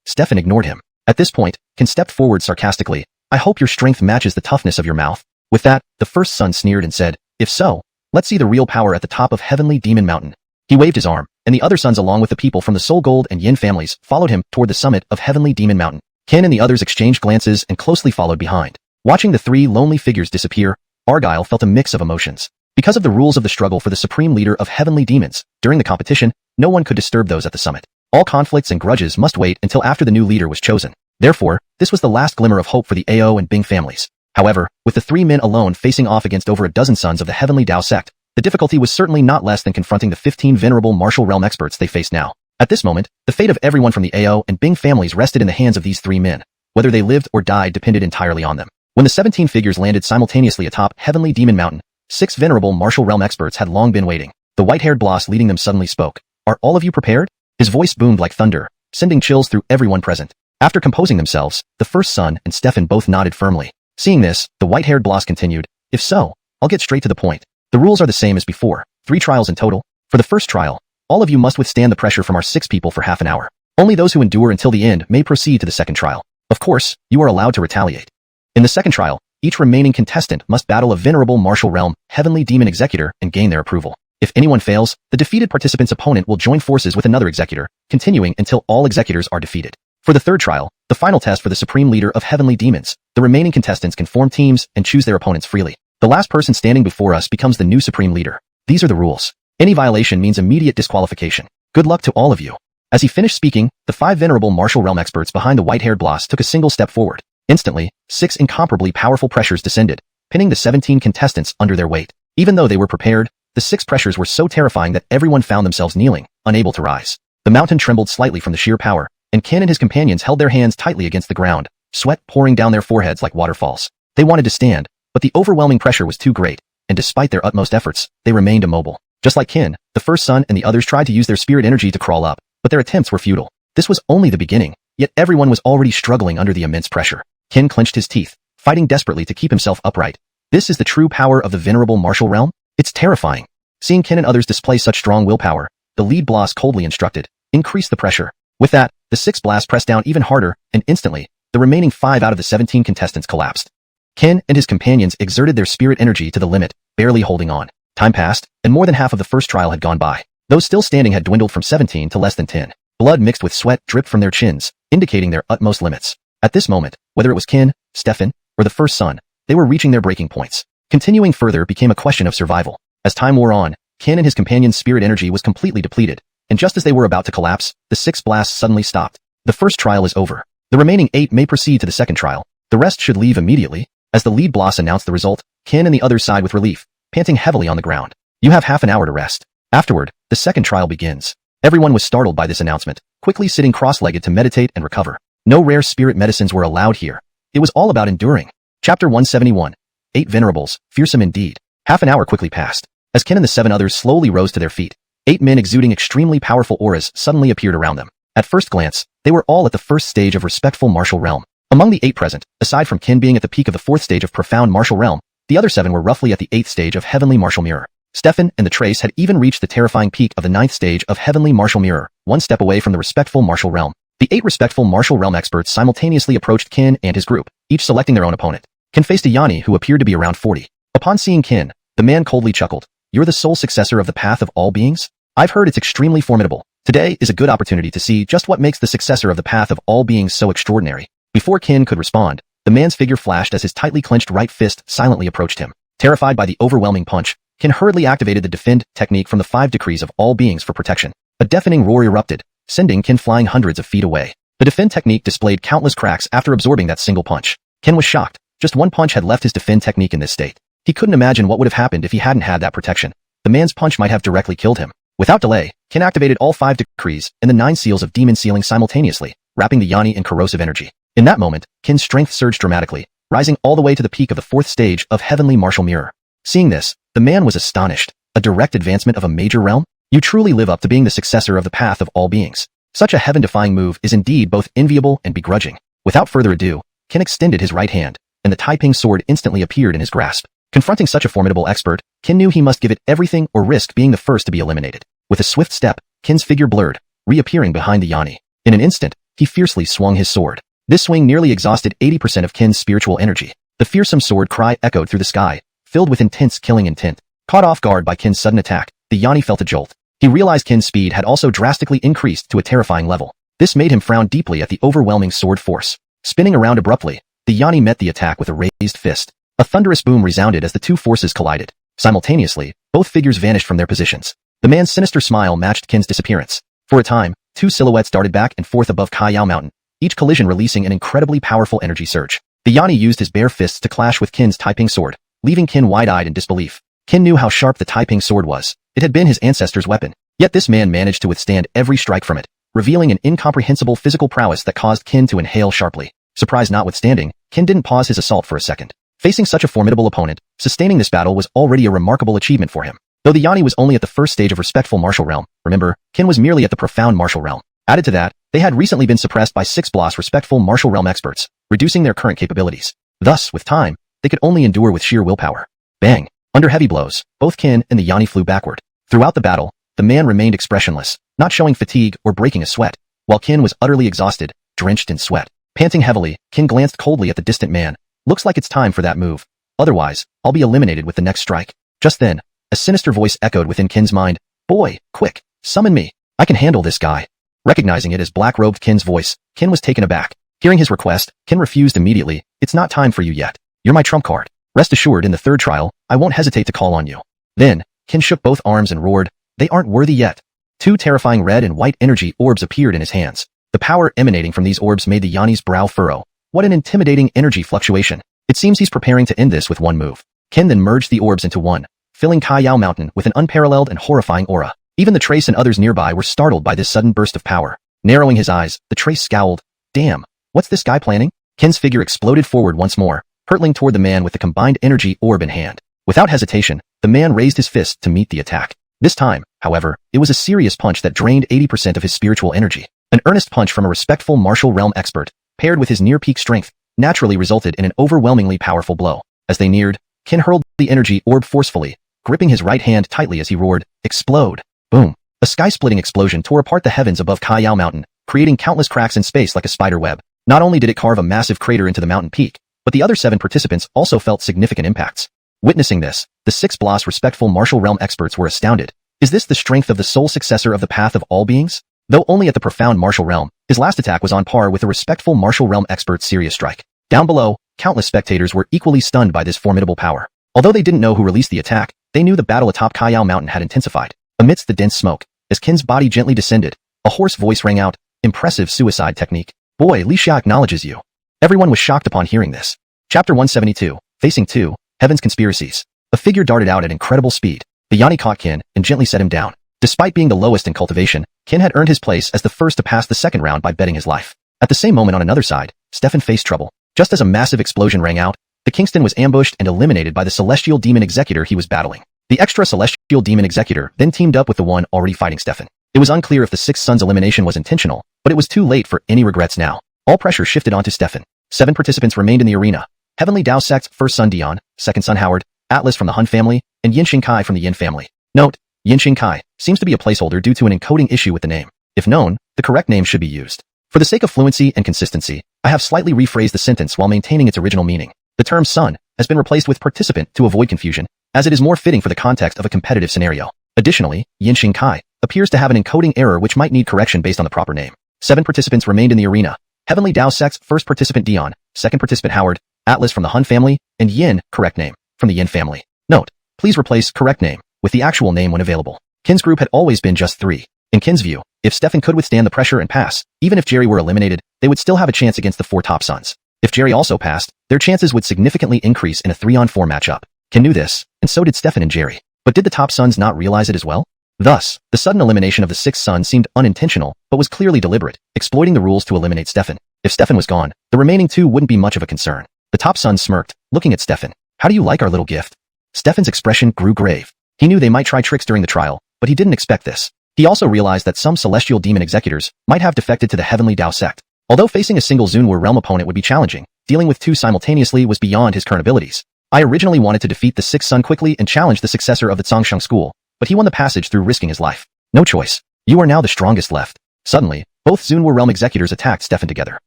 Stefan ignored him. At this point, Ken stepped forward sarcastically. I hope your strength matches the toughness of your mouth. With that, the first son sneered and said, If so, let's see the real power at the top of Heavenly Demon Mountain. He waved his arm, and the other sons along with the people from the Soul Gold and Yin families followed him toward the summit of Heavenly Demon Mountain. Ken and the others exchanged glances and closely followed behind. Watching the 3 lonely figures disappear, Argyle felt a mix of emotions. Because of the rules of the struggle for the supreme leader of heavenly demons, during the competition, no one could disturb those at the summit. All conflicts and grudges must wait until after the new leader was chosen. Therefore, this was the last glimmer of hope for the AO and Bing families. However, with the 3 men alone facing off against over a dozen sons of the Heavenly Tao sect, the difficulty was certainly not less than confronting the 15 venerable martial realm experts they faced now. At this moment, the fate of everyone from the AO and Bing families rested in the hands of these 3 men. Whether they lived or died depended entirely on them. When the 17 figures landed simultaneously atop Heavenly Demon Mountain, 6 venerable martial realm experts had long been waiting. The white-haired bloss leading them suddenly spoke. Are all of you prepared? His voice boomed like thunder, sending chills through everyone present. After composing themselves, the first son and Stefan both nodded firmly. Seeing this, the white-haired bloss continued, If so, I'll get straight to the point. The rules are the same as before, 3 trials in total. For the first trial, all of you must withstand the pressure from our 6 people for half an hour. Only those who endure until the end may proceed to the second trial. Of course, you are allowed to retaliate. In the second trial, each remaining contestant must battle a venerable martial realm, heavenly demon executor and gain their approval. If anyone fails, the defeated participant's opponent will join forces with another executor, continuing until all executors are defeated. For the third trial, the final test for the supreme leader of heavenly demons, the remaining contestants can form teams and choose their opponents freely. The last person standing before us becomes the new supreme leader. These are the rules. Any violation means immediate disqualification. Good luck to all of you. As he finished speaking, the 5 venerable martial realm experts behind the white-haired bloss took a single step forward. Instantly, 6 incomparably powerful pressures descended, pinning the 17 contestants under their weight. Even though they were prepared, The 6 pressures were so terrifying that everyone found themselves kneeling, unable to rise. The mountain trembled slightly from the sheer power, and Kin and his companions held their hands tightly against the ground, sweat pouring down their foreheads like waterfalls. They wanted to stand, but the overwhelming pressure was too great, and despite their utmost efforts, they remained immobile. Just like Kin, the first son and the others tried to use their spirit energy to crawl up, but their attempts were futile. This was only the beginning, yet everyone was already struggling under the immense pressure. Kin clenched his teeth, fighting desperately to keep himself upright. This is the true power of the venerable martial realm? It's terrifying. Seeing Kin and others display such strong willpower, the lead boss coldly instructed, increase the pressure. With that, the 6 blasts pressed down even harder, and instantly, the remaining 5 out of the 17 contestants collapsed. Kin and his companions exerted their spirit energy to the limit, barely holding on. Time passed, and more than half of the first trial had gone by. Those still standing had dwindled from 17 to less than 10. Blood mixed with sweat dripped from their chins, indicating their utmost limits. At this moment, whether it was Kin, Stefan, or the first son, they were reaching their breaking points. Continuing further became a question of survival. As time wore on, Kin and his companions' spirit energy was completely depleted, and just as they were about to collapse, the 6 blasts suddenly stopped. The first trial is over. The remaining 8 may proceed to the second trial. The rest should leave immediately. As the lead boss announced the result, Kin and the others sighed with relief, panting heavily on the ground. You have half an hour to rest. Afterward, the second trial begins. Everyone was startled by this announcement, quickly sitting cross-legged to meditate and recover. No rare spirit medicines were allowed here. It was all about enduring. Chapter 171. 8 Venerables, fearsome indeed. Half an hour quickly passed. As Kin and the 7 others slowly rose to their feet, 8 men exuding extremely powerful auras suddenly appeared around them. At first glance, they were all at the first stage of respectful martial realm. Among the 8 present, aside from Kin being at the peak of the 4th stage of profound martial realm, the other 7 were roughly at the 8th stage of heavenly martial mirror. Stefan and the Trace had even reached the terrifying peak of the 9th stage of heavenly martial mirror, one step away from the respectful martial realm. The 8 respectful martial realm experts simultaneously approached Kin and his group, each selecting their own opponent. Kin faced a Yanni who appeared to be around 40. Upon seeing Kin, the man coldly chuckled. You're the sole successor of the path of all beings? I've heard it's extremely formidable. Today is a good opportunity to see just what makes the successor of the path of all beings so extraordinary. Before Kin could respond, the man's figure flashed as his tightly clenched right fist silently approached him. Terrified by the overwhelming punch, Kin hurriedly activated the defend technique from the 5 decrees of all beings for protection. A deafening roar erupted, sending Kin flying hundreds of feet away. The defend technique displayed countless cracks after absorbing that single punch. Kin was shocked. Just one punch had left his defend technique in this state. He couldn't imagine what would have happened if he hadn't had that protection. The man's punch might have directly killed him. Without delay, Kin activated all 5 decrees and the 9 seals of demon sealing simultaneously, wrapping the Yanni in corrosive energy. In that moment, Kin's strength surged dramatically, rising all the way to the peak of the 4th stage of heavenly martial mirror. Seeing this, the man was astonished. A direct advancement of a major realm? You truly live up to being the successor of the path of all beings. Such a heaven-defying move is indeed both enviable and begrudging. Without further ado, Kin extended his right hand, and the Taiping sword instantly appeared in his grasp. Confronting such a formidable expert, Kin knew he must give it everything or risk being the first to be eliminated. With a swift step, Kin's figure blurred, reappearing behind the Yanni. In an instant, he fiercely swung his sword. This swing nearly exhausted 80% of Kin's spiritual energy. The fearsome sword cry echoed through the sky, filled with intense killing intent. Caught off guard by Kin's sudden attack, the Yanni felt a jolt. He realized Kin's speed had also drastically increased to a terrifying level. This made him frown deeply at the overwhelming sword force. Spinning around abruptly, the Yanni met the attack with a raised fist. A thunderous boom resounded as the 2 forces collided. Simultaneously, both figures vanished from their positions. The man's sinister smile matched Kin's disappearance. For a time, 2 silhouettes darted back and forth above Kaiyao Mountain, each collision releasing an incredibly powerful energy surge. The Yanni used his bare fists to clash with Kin's Taiping sword, leaving Kin wide-eyed in disbelief. Kin knew how sharp the Taiping sword was. It had been his ancestor's weapon. Yet this man managed to withstand every strike from it, revealing an incomprehensible physical prowess that caused Kin to inhale sharply. Surprise notwithstanding, Kin didn't pause his assault for a second. Facing such a formidable opponent, sustaining this battle was already a remarkable achievement for him. Though the Yanni was only at the first stage of respectful martial realm, remember, Kin was merely at the profound martial realm. Added to that, they had recently been suppressed by 6 Bloss respectful martial realm experts, reducing their current capabilities. Thus, with time, they could only endure with sheer willpower. Bang! Under heavy blows, both Kin and the Yanni flew backward. Throughout the battle, the man remained expressionless, not showing fatigue or breaking a sweat, while Kin was utterly exhausted, drenched in sweat. Panting heavily, Kin glanced coldly at the distant man. Looks like it's time for that move. Otherwise, I'll be eliminated with the next strike. Just then, a sinister voice echoed within Kin's mind. Boy, quick, summon me. I can handle this guy. Recognizing it as black-robed Kin's voice, Kin was taken aback. Hearing his request, Kin refused immediately. It's not time for you yet. You're my trump card. Rest assured in the 3rd trial, I won't hesitate to call on you. Then, Kin shook both arms and roared, they aren't worthy yet. 2 terrifying red and white energy orbs appeared in his hands. The power emanating from these orbs made the Yanni's brow furrow. What an intimidating energy fluctuation. It seems he's preparing to end this with one move. Kin then merged the orbs into one, filling Kaiyao Mountain with an unparalleled and horrifying aura. Even the Trace and others nearby were startled by this sudden burst of power. Narrowing his eyes, the Trace scowled. Damn, what's this guy planning? Kin's figure exploded forward once more, hurtling toward the man with the combined energy orb in hand. Without hesitation, the man raised his fist to meet the attack. This time, however, it was a serious punch that drained 80% of his spiritual energy. An earnest punch from a respectful martial realm expert, paired with his near-peak strength, naturally resulted in an overwhelmingly powerful blow. As they neared, Kin hurled the energy orb forcefully, gripping his right hand tightly as he roared, "Explode!" Boom! A sky-splitting explosion tore apart the heavens above Kaiyao Mountain, creating countless cracks in space like a spider web. Not only did it carve a massive crater into the mountain peak, but the other 7 participants also felt significant impacts. Witnessing this, the 6 Bloss respectful martial realm experts were astounded. Is this the strength of the sole successor of the path of all beings? Though only at the profound martial realm, his last attack was on par with the respectful martial realm expert's serious strike. Down below, countless spectators were equally stunned by this formidable power. Although they didn't know who released the attack, they knew the battle atop Kaiyao Mountain had intensified. Amidst the dense smoke, as Kin's body gently descended, a hoarse voice rang out, "Impressive suicide technique. Boy, Li Xia acknowledges you." Everyone was shocked upon hearing this. Chapter 172, Facing 2, Heaven's Conspiracies. A figure darted out at incredible speed. The Yanni caught Kin and gently set him down. Despite being the lowest in cultivation, Kin had earned his place as the first to pass the second round by betting his life. At the same moment on another side, Stefan faced trouble. Just as a massive explosion rang out, the Kingston was ambushed and eliminated by the Celestial Demon Executor he was battling. The extra Celestial Demon Executor then teamed up with the one already fighting Stefan. It was unclear if the Sixth Son's elimination was intentional, but it was too late for any regrets now. All pressure shifted onto Stefan. 7 participants remained in the arena. Heavenly Dao Sect's first son Dion, second son Howard, Atlas from the Hun family, and Yin Xingkai from the Yin family. Note, Yin Xingkai seems to be a placeholder due to an encoding issue with the name. If known, the correct name should be used. For the sake of fluency and consistency, I have slightly rephrased the sentence while maintaining its original meaning. The term son has been replaced with participant to avoid confusion, as it is more fitting for the context of a competitive scenario. Additionally, Yin Xingkai appears to have an encoding error which might need correction based on the proper name. 7 participants remained in the arena. Heavenly Dao Sect's first participant Dion, second participant Howard, Atlas from the Hun family, and Yin, correct name, from the Yin family. Note, please replace correct name with the actual name when available. Kin's group had always been just 3. In Kin's view, if Stefan could withstand the pressure and pass, even if Jerry were eliminated, they would still have a chance against the 4 top sons. If Jerry also passed, their chances would significantly increase in a 3-on-4 matchup. Kin knew this, and so did Stefan and Jerry. But did the top sons not realize it as well? Thus, the sudden elimination of the 6th son seemed unintentional, but was clearly deliberate, exploiting the rules to eliminate Stefan. If Stefan was gone, the remaining 2 wouldn't be much of a concern. The top son smirked, looking at Stefan. "How do you like our little gift?" Stefan's expression grew grave. He knew they might try tricks during the trial, but he didn't expect this. He also realized that some celestial demon executors might have defected to the Heavenly Dao Sect. Although facing a single Zunwu realm opponent would be challenging, dealing with 2 simultaneously was beyond his current abilities. I originally wanted to defeat the 6th son quickly and challenge the successor of the Cangsheng School, but he won the passage through risking his life. No choice. You are now the strongest left. Suddenly, both Zunwu realm executors attacked Stefan together.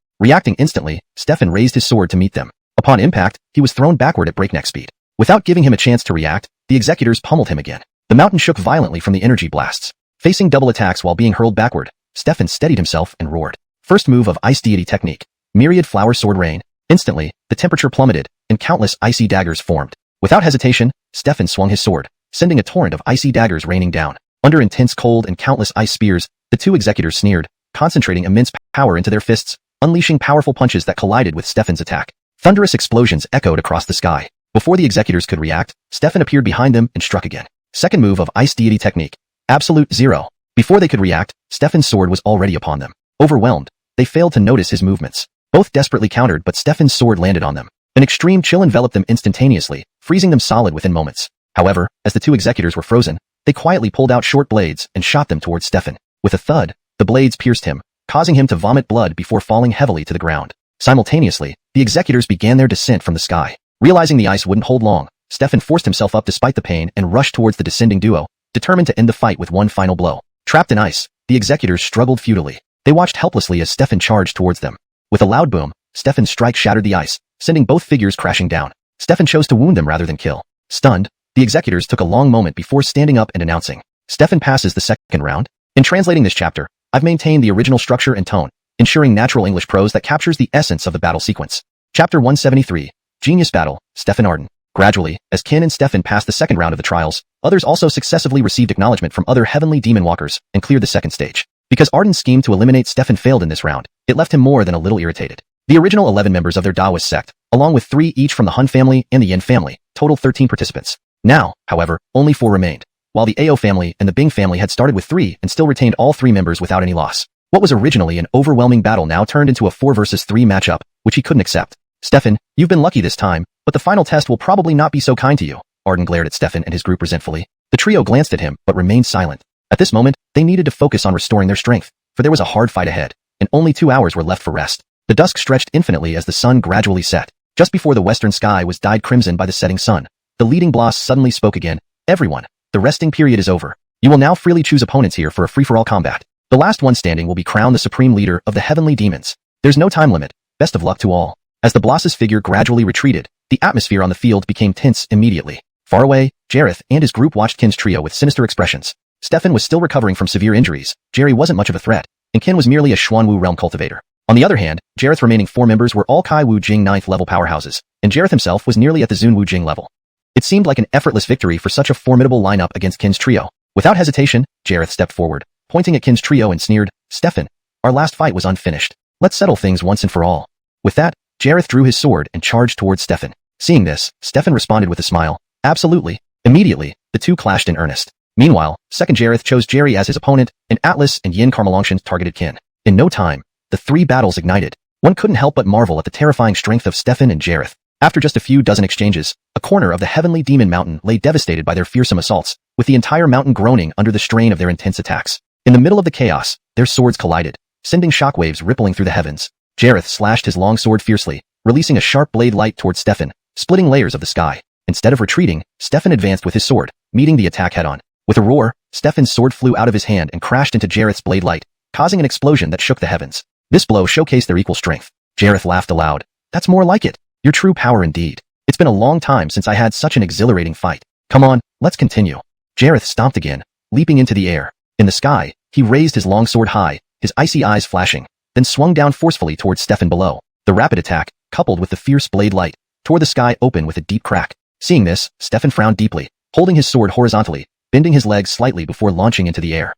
Reacting instantly, Stefan raised his sword to meet them. Upon impact, he was thrown backward at breakneck speed. Without giving him a chance to react, the executors pummeled him again. The mountain shook violently from the energy blasts. Facing double attacks while being hurled backward, Stefan steadied himself and roared. First move of Ice Deity Technique. Myriad Flower Sword Rain. Instantly, the temperature plummeted, and countless icy daggers formed. Without hesitation, Stefan swung his sword, sending a torrent of icy daggers raining down. Under intense cold and countless ice spears, the 2 executors sneered, concentrating immense power into their fists, unleashing powerful punches that collided with Stefan's attack. Thunderous explosions echoed across the sky. Before the executors could react, Stefan appeared behind them and struck again. Second move of Ice Deity Technique. Absolute Zero. Before they could react, Stefan's sword was already upon them. Overwhelmed, they failed to notice his movements. Both desperately countered, but Stefan's sword landed on them. An extreme chill enveloped them instantaneously, freezing them solid within moments. However, as the 2 executors were frozen, they quietly pulled out short blades and shot them towards Stefan. With a thud, the blades pierced him, causing him to vomit blood before falling heavily to the ground. Simultaneously, the executors began their descent from the sky. Realizing the ice wouldn't hold long, Stefan forced himself up despite the pain and rushed towards the descending duo, determined to end the fight with one final blow. Trapped in ice, the executors struggled futilely. They watched helplessly as Stefan charged towards them. With a loud boom, Stefan's strike shattered the ice, sending both figures crashing down. Stefan chose to wound them rather than kill. Stunned, the executors took a long moment before standing up and announcing, "Stefan passes the second round." In translating this chapter, I've maintained the original structure and tone, ensuring natural English prose that captures the essence of the battle sequence. Chapter 173, Genius Battle, Stefan Arden. Gradually, as Kin and Stefan passed the second round of the trials, others also successively received acknowledgement from other heavenly demon walkers and cleared the second stage. Because Arden's scheme to eliminate Stefan failed in this round, it left him more than a little irritated. The original 11 members of their Daoist sect, along with 3 each from the Hun family and the Yin family, totaled 13 participants. Now, however, only 4 remained. While the Ao family and the Bing family had started with 3 and still retained all 3 members without any loss. What was originally an overwhelming battle now turned into a 4 versus 3 matchup, which he couldn't accept. Stefan, you've been lucky this time, but the final test will probably not be so kind to you. Arden glared at Stefan and his group resentfully. The trio glanced at him, but remained silent. At this moment, they needed to focus on restoring their strength, for there was a hard fight ahead, and only 2 hours were left for rest. The dusk stretched infinitely as the sun gradually set. Just before the western sky was dyed crimson by the setting sun, the leading boss suddenly spoke again. Everyone, the resting period is over. You will now freely choose opponents here for a free-for-all combat. The last one standing will be crowned the supreme leader of the heavenly demons. There's no time limit. Best of luck to all. As the boss's figure gradually retreated, the atmosphere on the field became tense immediately. Far away, Jareth and his group watched Kin's trio with sinister expressions. Stefan was still recovering from severe injuries, Jerry wasn't much of a threat, and Kin was merely a Xuanwu realm cultivator. On the other hand, Jareth's remaining 4 members were all Kai Wu Jing 9th level powerhouses, and Jareth himself was nearly at the Zun Wu Jing level. It seemed like an effortless victory for such a formidable lineup against Kin's trio. Without hesitation, Jareth stepped forward, pointing at Kin's trio and sneered, Stefan, our last fight was unfinished. Let's settle things once and for all. With that, Jareth drew his sword and charged towards Stefan. Seeing this, Stefan responded with a smile. Absolutely. Immediately, the two clashed in earnest. Meanwhile, second Jareth chose Jerry as his opponent, and Atlas and Yin Carmelongshan targeted Kin. In no time, the 3 battles ignited. One couldn't help but marvel at the terrifying strength of Stefan and Jareth. After just a few dozen exchanges, a corner of the heavenly demon mountain lay devastated by their fearsome assaults, with the entire mountain groaning under the strain of their intense attacks. In the middle of the chaos, their swords collided, sending shockwaves rippling through the heavens. Jareth slashed his long sword fiercely, releasing a sharp blade light towards Stefan, splitting layers of the sky. Instead of retreating, Stefan advanced with his sword, meeting the attack head-on. With a roar, Stefan's sword flew out of his hand and crashed into Jareth's blade light, causing an explosion that shook the heavens. This blow showcased their equal strength. Jareth laughed aloud. That's more like it. Your true power indeed. It's been a long time since I had such an exhilarating fight. Come on, let's continue. Jareth stomped again, leaping into the air. In the sky, he raised his long sword high, his icy eyes flashing, then swung down forcefully towards Stefan below. The rapid attack, coupled with the fierce blade light, tore the sky open with a deep crack. Seeing this, Stefan frowned deeply, holding his sword horizontally, bending his legs slightly before launching into the air.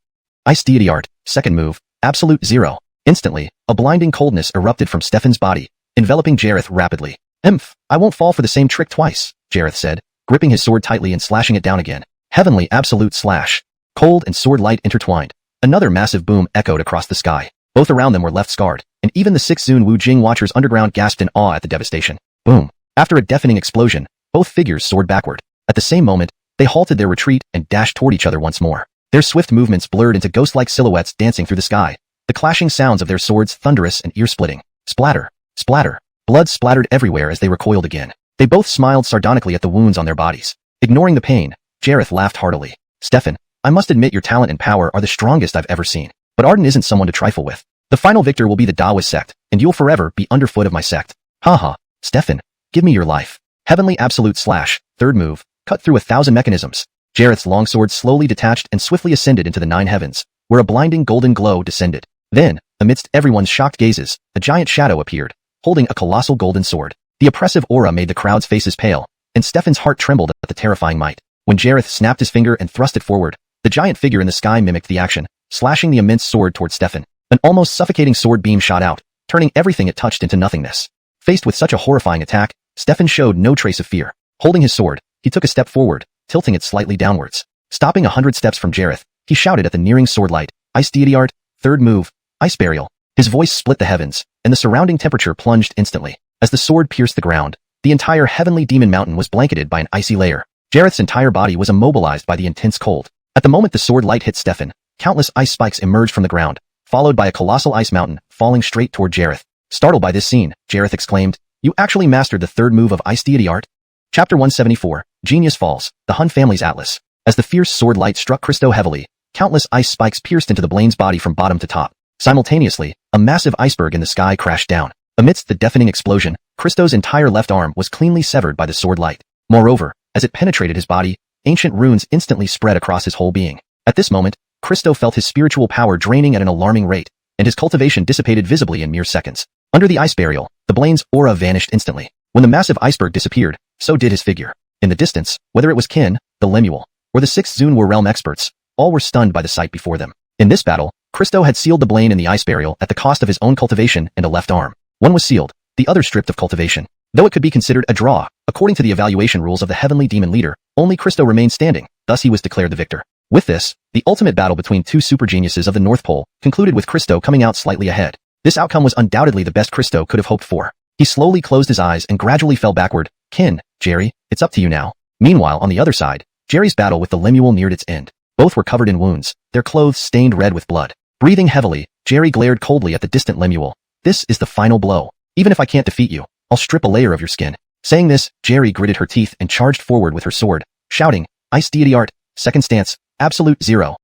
Ice Deity Art, second move, Absolute Zero. Instantly, a blinding coldness erupted from Stefan's body, enveloping Jareth rapidly. I won't fall for the same trick twice, Jareth said, gripping his sword tightly and slashing it down again. Heavenly Absolute Slash. Cold and sword light intertwined. Another massive boom echoed across the sky. Both around them were left scarred, and even the 6 Zun Wu Jing watchers underground gasped in awe at the devastation. Boom. After a deafening explosion, both figures soared backward. At the same moment, they halted their retreat and dashed toward each other once more. Their swift movements blurred into ghost-like silhouettes dancing through the sky, the clashing sounds of their swords thunderous and ear-splitting. Splatter. Splatter. Blood splattered everywhere as they recoiled again. They both smiled sardonically at the wounds on their bodies. Ignoring the pain, Jareth laughed heartily. Stefan, I must admit your talent and power are the strongest I've ever seen. But Arden isn't someone to trifle with. The final victor will be the Daoist sect, and you'll forever be underfoot of my sect. Haha. Stefan, give me your life. Heavenly Absolute Slash, third move, cut through 1,000 mechanisms. Jareth's longsword slowly detached and swiftly ascended into the 9 heavens, where a blinding golden glow descended. Then, amidst everyone's shocked gazes, a giant shadow appeared, holding a colossal golden sword. The oppressive aura made the crowd's faces pale, and Stefan's heart trembled at the terrifying might. When Jareth snapped his finger and thrust it forward, the giant figure in the sky mimicked the action, slashing the immense sword towards Stefan. An almost suffocating sword beam shot out, turning everything it touched into nothingness. Faced with such a horrifying attack, Stefan showed no trace of fear. Holding his sword, he took a step forward, tilting it slightly downwards. Stopping 100 steps from Jareth, he shouted at the nearing sword light, Ice Deity Art, third move, Ice Burial. His voice split the heavens, and the surrounding temperature plunged instantly. As the sword pierced the ground, the entire heavenly demon mountain was blanketed by an icy layer. Jareth's entire body was immobilized by the intense cold. At the moment the sword light hit Stefan, countless ice spikes emerged from the ground, followed by a colossal ice mountain falling straight toward Jareth. Startled by this scene, Jareth exclaimed, You actually mastered the third move of Ice Deity Art? Chapter 174, Genius Falls, the Hun family's Atlas. As the fierce sword light struck Christo heavily, countless ice spikes pierced into the Blaine's body from bottom to top. Simultaneously, a massive iceberg in the sky crashed down. Amidst the deafening explosion, Christo's entire left arm was cleanly severed by the sword light. Moreover, as it penetrated his body, ancient runes instantly spread across his whole being. At this moment, Christo felt his spiritual power draining at an alarming rate, and his cultivation dissipated visibly in mere seconds. Under the ice burial, the Blaine's aura vanished instantly. When the massive iceberg disappeared, so did his figure. In the distance, whether it was Kin, the Lemuel, or the 6 Zun Wu realm experts, all were stunned by the sight before them. In this battle, Christo had sealed the Blaine in the ice burial at the cost of his own cultivation and a left arm. One was sealed, the other stripped of cultivation. Though it could be considered a draw, according to the evaluation rules of the Heavenly Demon Leader, Only Christo remained standing, thus he was declared the victor. With this, the ultimate battle between two super geniuses of the North Pole concluded with Christo coming out slightly ahead. This outcome was undoubtedly the best Christo could have hoped for. He slowly closed his eyes and gradually fell backward. Kin, Jerry, it's up to you now. Meanwhile, on the other side, Jerry's battle with the Lemuel neared its end. Both were covered in wounds, their clothes stained red with blood. Breathing heavily, Jerry glared coldly at the distant Lemuel. This is the final blow. Even if I can't defeat you, I'll strip a layer of your skin. Saying this, Jerry gritted her teeth and charged forward with her sword, shouting, Ice Deity Art, second stance, absolute 0.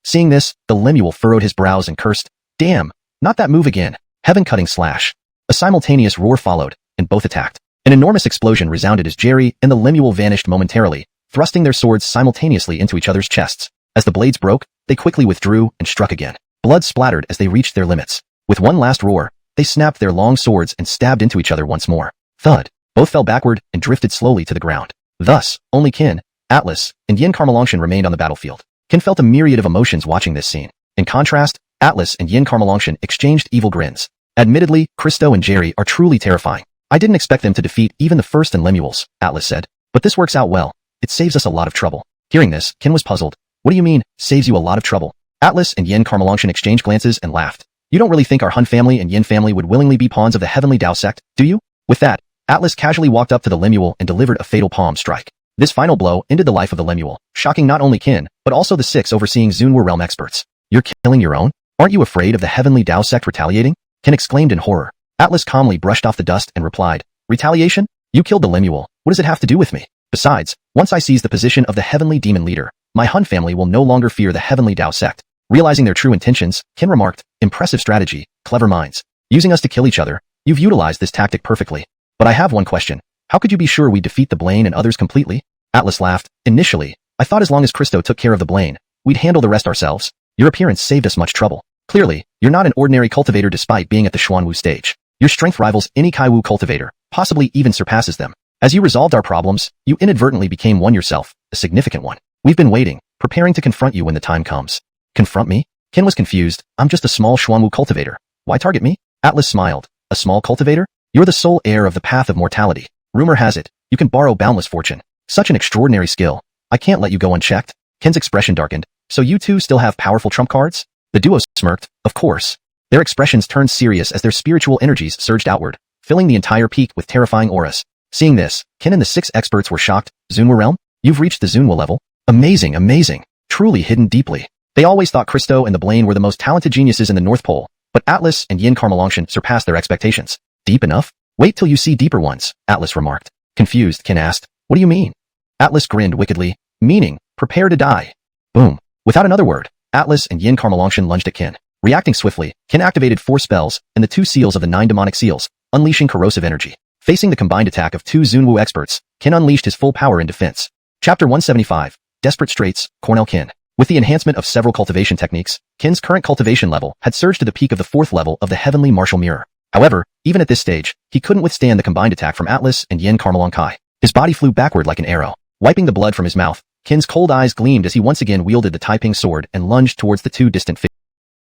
Seeing this, the Lemuel furrowed his brows and cursed, damn, not that move again. Heaven-cutting slash. A simultaneous roar followed, and both attacked. An enormous explosion resounded as Jerry and the Lemuel vanished momentarily, thrusting their swords simultaneously into each other's chests. As the blades broke, they quickly withdrew and struck again. Blood splattered as they reached their limits. With one last roar, they snapped their long swords and stabbed into each other once more. Thud. Both fell backward and drifted slowly to the ground. Thus, only Kin, Atlas, and Yin Carmelongshan remained on the battlefield. Kin felt a myriad of emotions watching this scene. In contrast, Atlas and Yin Carmelongshan exchanged evil grins. Admittedly, Christo and Jerry are truly terrifying. I didn't expect them to defeat even the first and Lemuels, Atlas said. But this works out well. It saves us a lot of trouble. Hearing this, Kin was puzzled. What do you mean, saves you a lot of trouble? Atlas and Yin Carmelongshan exchanged glances and laughed. You don't really think our Hun family and Yin family would willingly be pawns of the Heavenly Dao sect, do you? With that, Atlas casually walked up to the Lemuel and delivered a fatal palm strike. This final blow ended the life of the Lemuel, shocking not only Kin, but also the 6 overseeing Zunwu realm experts. You're killing your own? Aren't you afraid of the Heavenly Dao sect retaliating? Kin exclaimed in horror. Atlas calmly brushed off the dust and replied, Retaliation? You killed the Lemuel. What does it have to do with me? Besides, once I seize the position of the Heavenly Demon Leader, my Hun family will no longer fear the Heavenly Dao sect. Realizing their true intentions, Kin remarked, Impressive strategy, clever minds. Using us to kill each other, you've utilized this tactic perfectly. But I have one question. How could you be sure we'd defeat the Blaine and others completely? Atlas laughed. Initially, I thought as long as Christo took care of the Blaine, we'd handle the rest ourselves. Your appearance saved us much trouble. Clearly, you're not an ordinary cultivator despite being at the Xuanwu stage. Your strength rivals any Kaiwu cultivator, possibly even surpasses them. As you resolved our problems, you inadvertently became one yourself, a significant one. We've been waiting, preparing to confront you when the time comes. Confront me? Kin was confused. I'm just a small Xuanwu cultivator. Why target me? Atlas smiled. A small cultivator? You're the sole heir of the path of mortality. Rumor has it, you can borrow boundless fortune. Such an extraordinary skill. I can't let you go unchecked. Kin's expression darkened. So you two still have powerful trump cards? The duo smirked. Of course. Their expressions turned serious as their spiritual energies surged outward, filling the entire peak with terrifying auras. Seeing this, Kin and the 6 experts were shocked. Zunwu realm? You've reached the Zunwu level? Amazing, amazing. Truly hidden deeply. They always thought Christo and the Blaine were the most talented geniuses in the North Pole, but Atlas and Yin Carmelongshan surpassed their expectations. Deep enough? Wait till you see deeper ones, Atlas remarked. Confused, Kin asked, What do you mean? Atlas grinned wickedly, meaning, prepare to die. Boom. Without another word, Atlas and Yin Carmelongshan lunged at Kin. Reacting swiftly, Kin activated 4 spells and the 2 seals of the 9 demonic seals, unleashing corrosive energy. Facing the combined attack of 2 Zunwu experts, Kin unleashed his full power in defense. Chapter 175, Desperate Straits, Cornell Kin. With the enhancement of several cultivation techniques, Kin's current cultivation level had surged to the peak of the 4th level of the Heavenly Martial Mirror. However, even at this stage, he couldn't withstand the combined attack from Atlas and Yin Carmelongshan. His body flew backward like an arrow. Wiping the blood from his mouth, Kin's cold eyes gleamed as he once again wielded the Taiping sword and lunged towards the 2 distant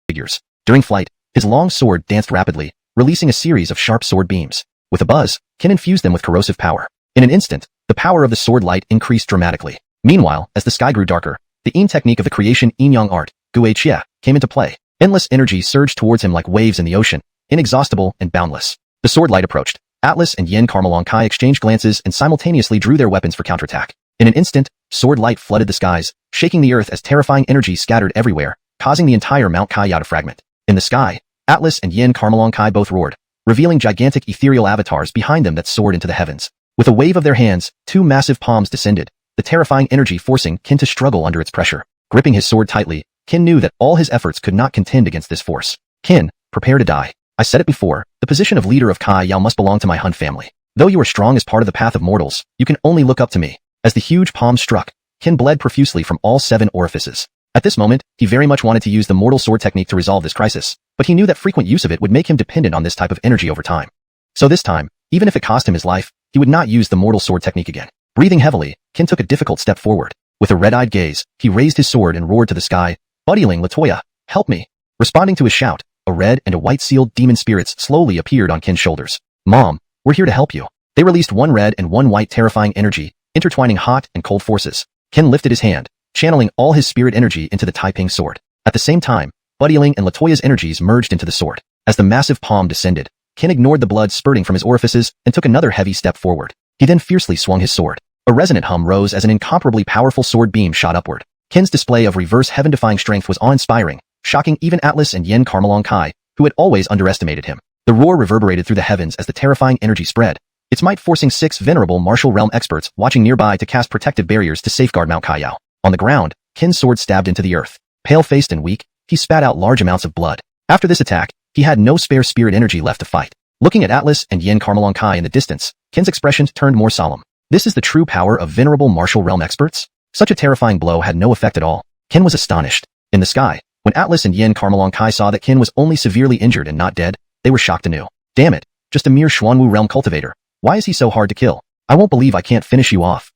figures. During flight, his long sword danced rapidly, releasing a series of sharp sword beams. With a buzz, Kin infused them with corrosive power. In an instant, the power of the sword light increased dramatically. Meanwhile, as the sky grew darker, the Yin technique of the creation Yin-Yang art, Gui Chia, came into play. Endless energy surged towards him like waves in the ocean, inexhaustible and boundless. The sword light approached. Atlas and Yin Carmelongshan exchanged glances and simultaneously drew their weapons for counterattack. In an instant, sword light flooded the skies, shaking the earth as terrifying energy scattered everywhere, causing the entire Mount Kaiya to fragment. In the sky, Atlas and Yin Carmelongshan both roared, revealing gigantic ethereal avatars behind them that soared into the heavens. With a wave of their hands, 2 massive palms descended, the terrifying energy forcing Kin to struggle under its pressure. Gripping his sword tightly, Kin knew that all his efforts could not contend against this force. Kin, prepare to die. I said it before, the position of leader of Kaiya must belong to my Hun family. Though you are strong as part of the path of mortals, you can only look up to me. As the huge palm struck, Kin bled profusely from all 7 orifices. At this moment, he very much wanted to use the mortal sword technique to resolve this crisis, but he knew that frequent use of it would make him dependent on this type of energy over time. So this time, even if it cost him his life, he would not use the mortal sword technique again. Breathing heavily, Kin took a difficult step forward. With a red-eyed gaze, he raised his sword and roared to the sky, Buddieling Latoya, help me. Responding to his shout, a red and a white sealed demon spirits slowly appeared on Kin's shoulders. Mom, we're here to help you. They released 1 red and 1 white terrifying energy, intertwining hot and cold forces. Kin lifted his hand, channeling all his spirit energy into the Taiping sword. At the same time, Buddyling and Latoya's energies merged into the sword. As the massive palm descended, Kin ignored the blood spurting from his orifices and took another heavy step forward. He then fiercely swung his sword. A resonant hum rose as an incomparably powerful sword beam shot upward. Kin's display of reverse heaven-defying strength was awe-inspiring, shocking even Atlas and Yin Carmelong Kai, who had always underestimated him. The roar reverberated through the heavens as the terrifying energy spread, its might forcing 6 venerable martial realm experts watching nearby to cast protective barriers to safeguard Mount Kaiyao. On the ground, Kin's sword stabbed into the earth. Pale-faced and weak, he spat out large amounts of blood. After this attack, he had no spare spirit energy left to fight. Looking at Atlas and Yin Carmelong Kai in the distance, Kin's expression turned more solemn. This is the true power of venerable martial realm experts? Such a terrifying blow had no effect at all. Kin was astonished. In the sky, when Atlas and Yin Carmelong Kai saw that Kin was only severely injured and not dead, they were shocked anew. Damn it, just a mere Xuanwu realm cultivator. Why is he so hard to kill? I won't believe I can't finish you off.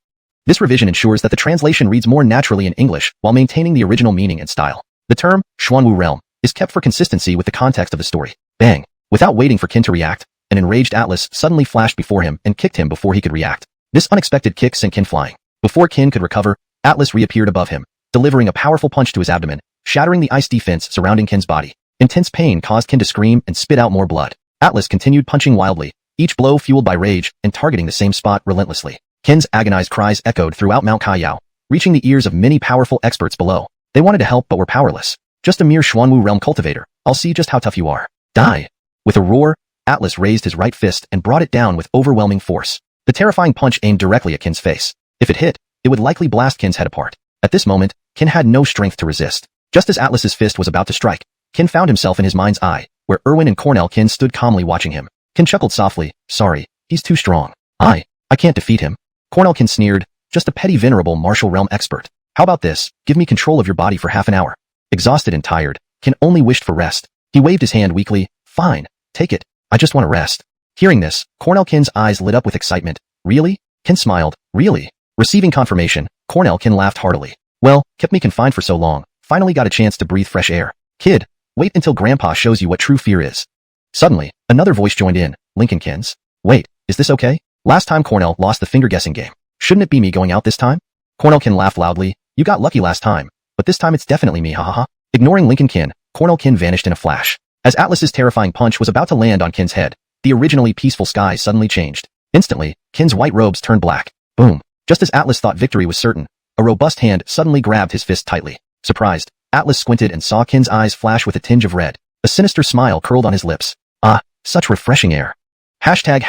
This revision ensures that the translation reads more naturally in English while maintaining the original meaning and style. The term, Xuanwu realm, is kept for consistency with the context of the story. Bang! Without waiting for Kin to react, an enraged Atlas suddenly flashed before him and kicked him before he could react. This unexpected kick sent Kin flying. Before Kin could recover, Atlas reappeared above him, delivering a powerful punch to his abdomen, shattering the ice defense surrounding Kin's body. Intense pain caused Kin to scream and spit out more blood. Atlas continued punching wildly, each blow fueled by rage and targeting the same spot relentlessly. Kin's agonized cries echoed throughout Mount Kaiyao, reaching the ears of many powerful experts below. They wanted to help but were powerless. Just a mere Xuanwu realm cultivator. I'll see just how tough you are. Die! With a roar, Atlas raised his right fist and brought it down with overwhelming force. The terrifying punch aimed directly at Kin's face. If it hit, it would likely blast Kin's head apart. At this moment, Kin had no strength to resist. Just as Atlas's fist was about to strike, Kin found himself in his mind's eye, where Erwin and Cornell Kin stood calmly watching him. Kin chuckled softly, sorry, he's too strong. I can't defeat him. Cornell Kin sneered, just a petty venerable martial realm expert. How about this, give me control of your body for half an hour. Exhausted and tired, Kin only wished for rest. He waved his hand weakly, fine, take it, I just want to rest. Hearing this, Cornell Kin's eyes lit up with excitement. Really? Kin smiled, really? Receiving confirmation, Cornell Kin laughed heartily. Well, kept me confined for so long, finally got a chance to breathe fresh air. Kid, wait until Grandpa shows you what true fear is. Suddenly, another voice joined in, Lincoln Kins. Wait, is this okay? Last time Cornell lost the finger-guessing game. Shouldn't it be me going out this time? Cornell Kin laughed loudly, you got lucky last time, but this time it's definitely me, hahaha. Ignoring Lincoln Kin, Cornell Kin vanished in a flash. As Atlas's terrifying punch was about to land on Kin's head, the originally peaceful sky suddenly changed. Instantly, Kin's white robes turned black. Boom. Just as Atlas thought victory was certain, a robust hand suddenly grabbed his fist tightly. Surprised, Atlas squinted and saw Kin's eyes flash with a tinge of red. A sinister smile curled on his lips. Ah, such refreshing air. Hashtag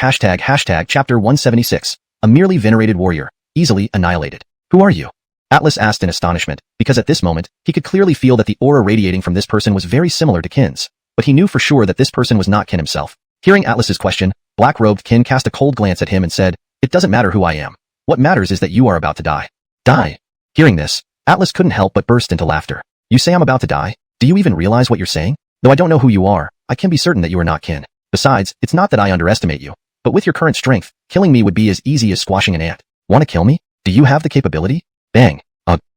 chapter 176. A merely venerated warrior, easily annihilated. Who are you? Atlas asked in astonishment, because at this moment, he could clearly feel that the aura radiating from this person was very similar to Kin's. But he knew for sure that this person was not Kin himself. Hearing Atlas's question, black-robed Kin cast a cold glance at him and said, it doesn't matter who I am. What matters is that you are about to die. Die. Hearing this, Atlas couldn't help but burst into laughter. You say I'm about to die? Do you even realize what you're saying? Though I don't know who you are, I can be certain that you are not Kin. Besides, it's not that I underestimate you. But with your current strength, killing me would be as easy as squashing an ant. Want to kill me? Do you have the capability? Bang.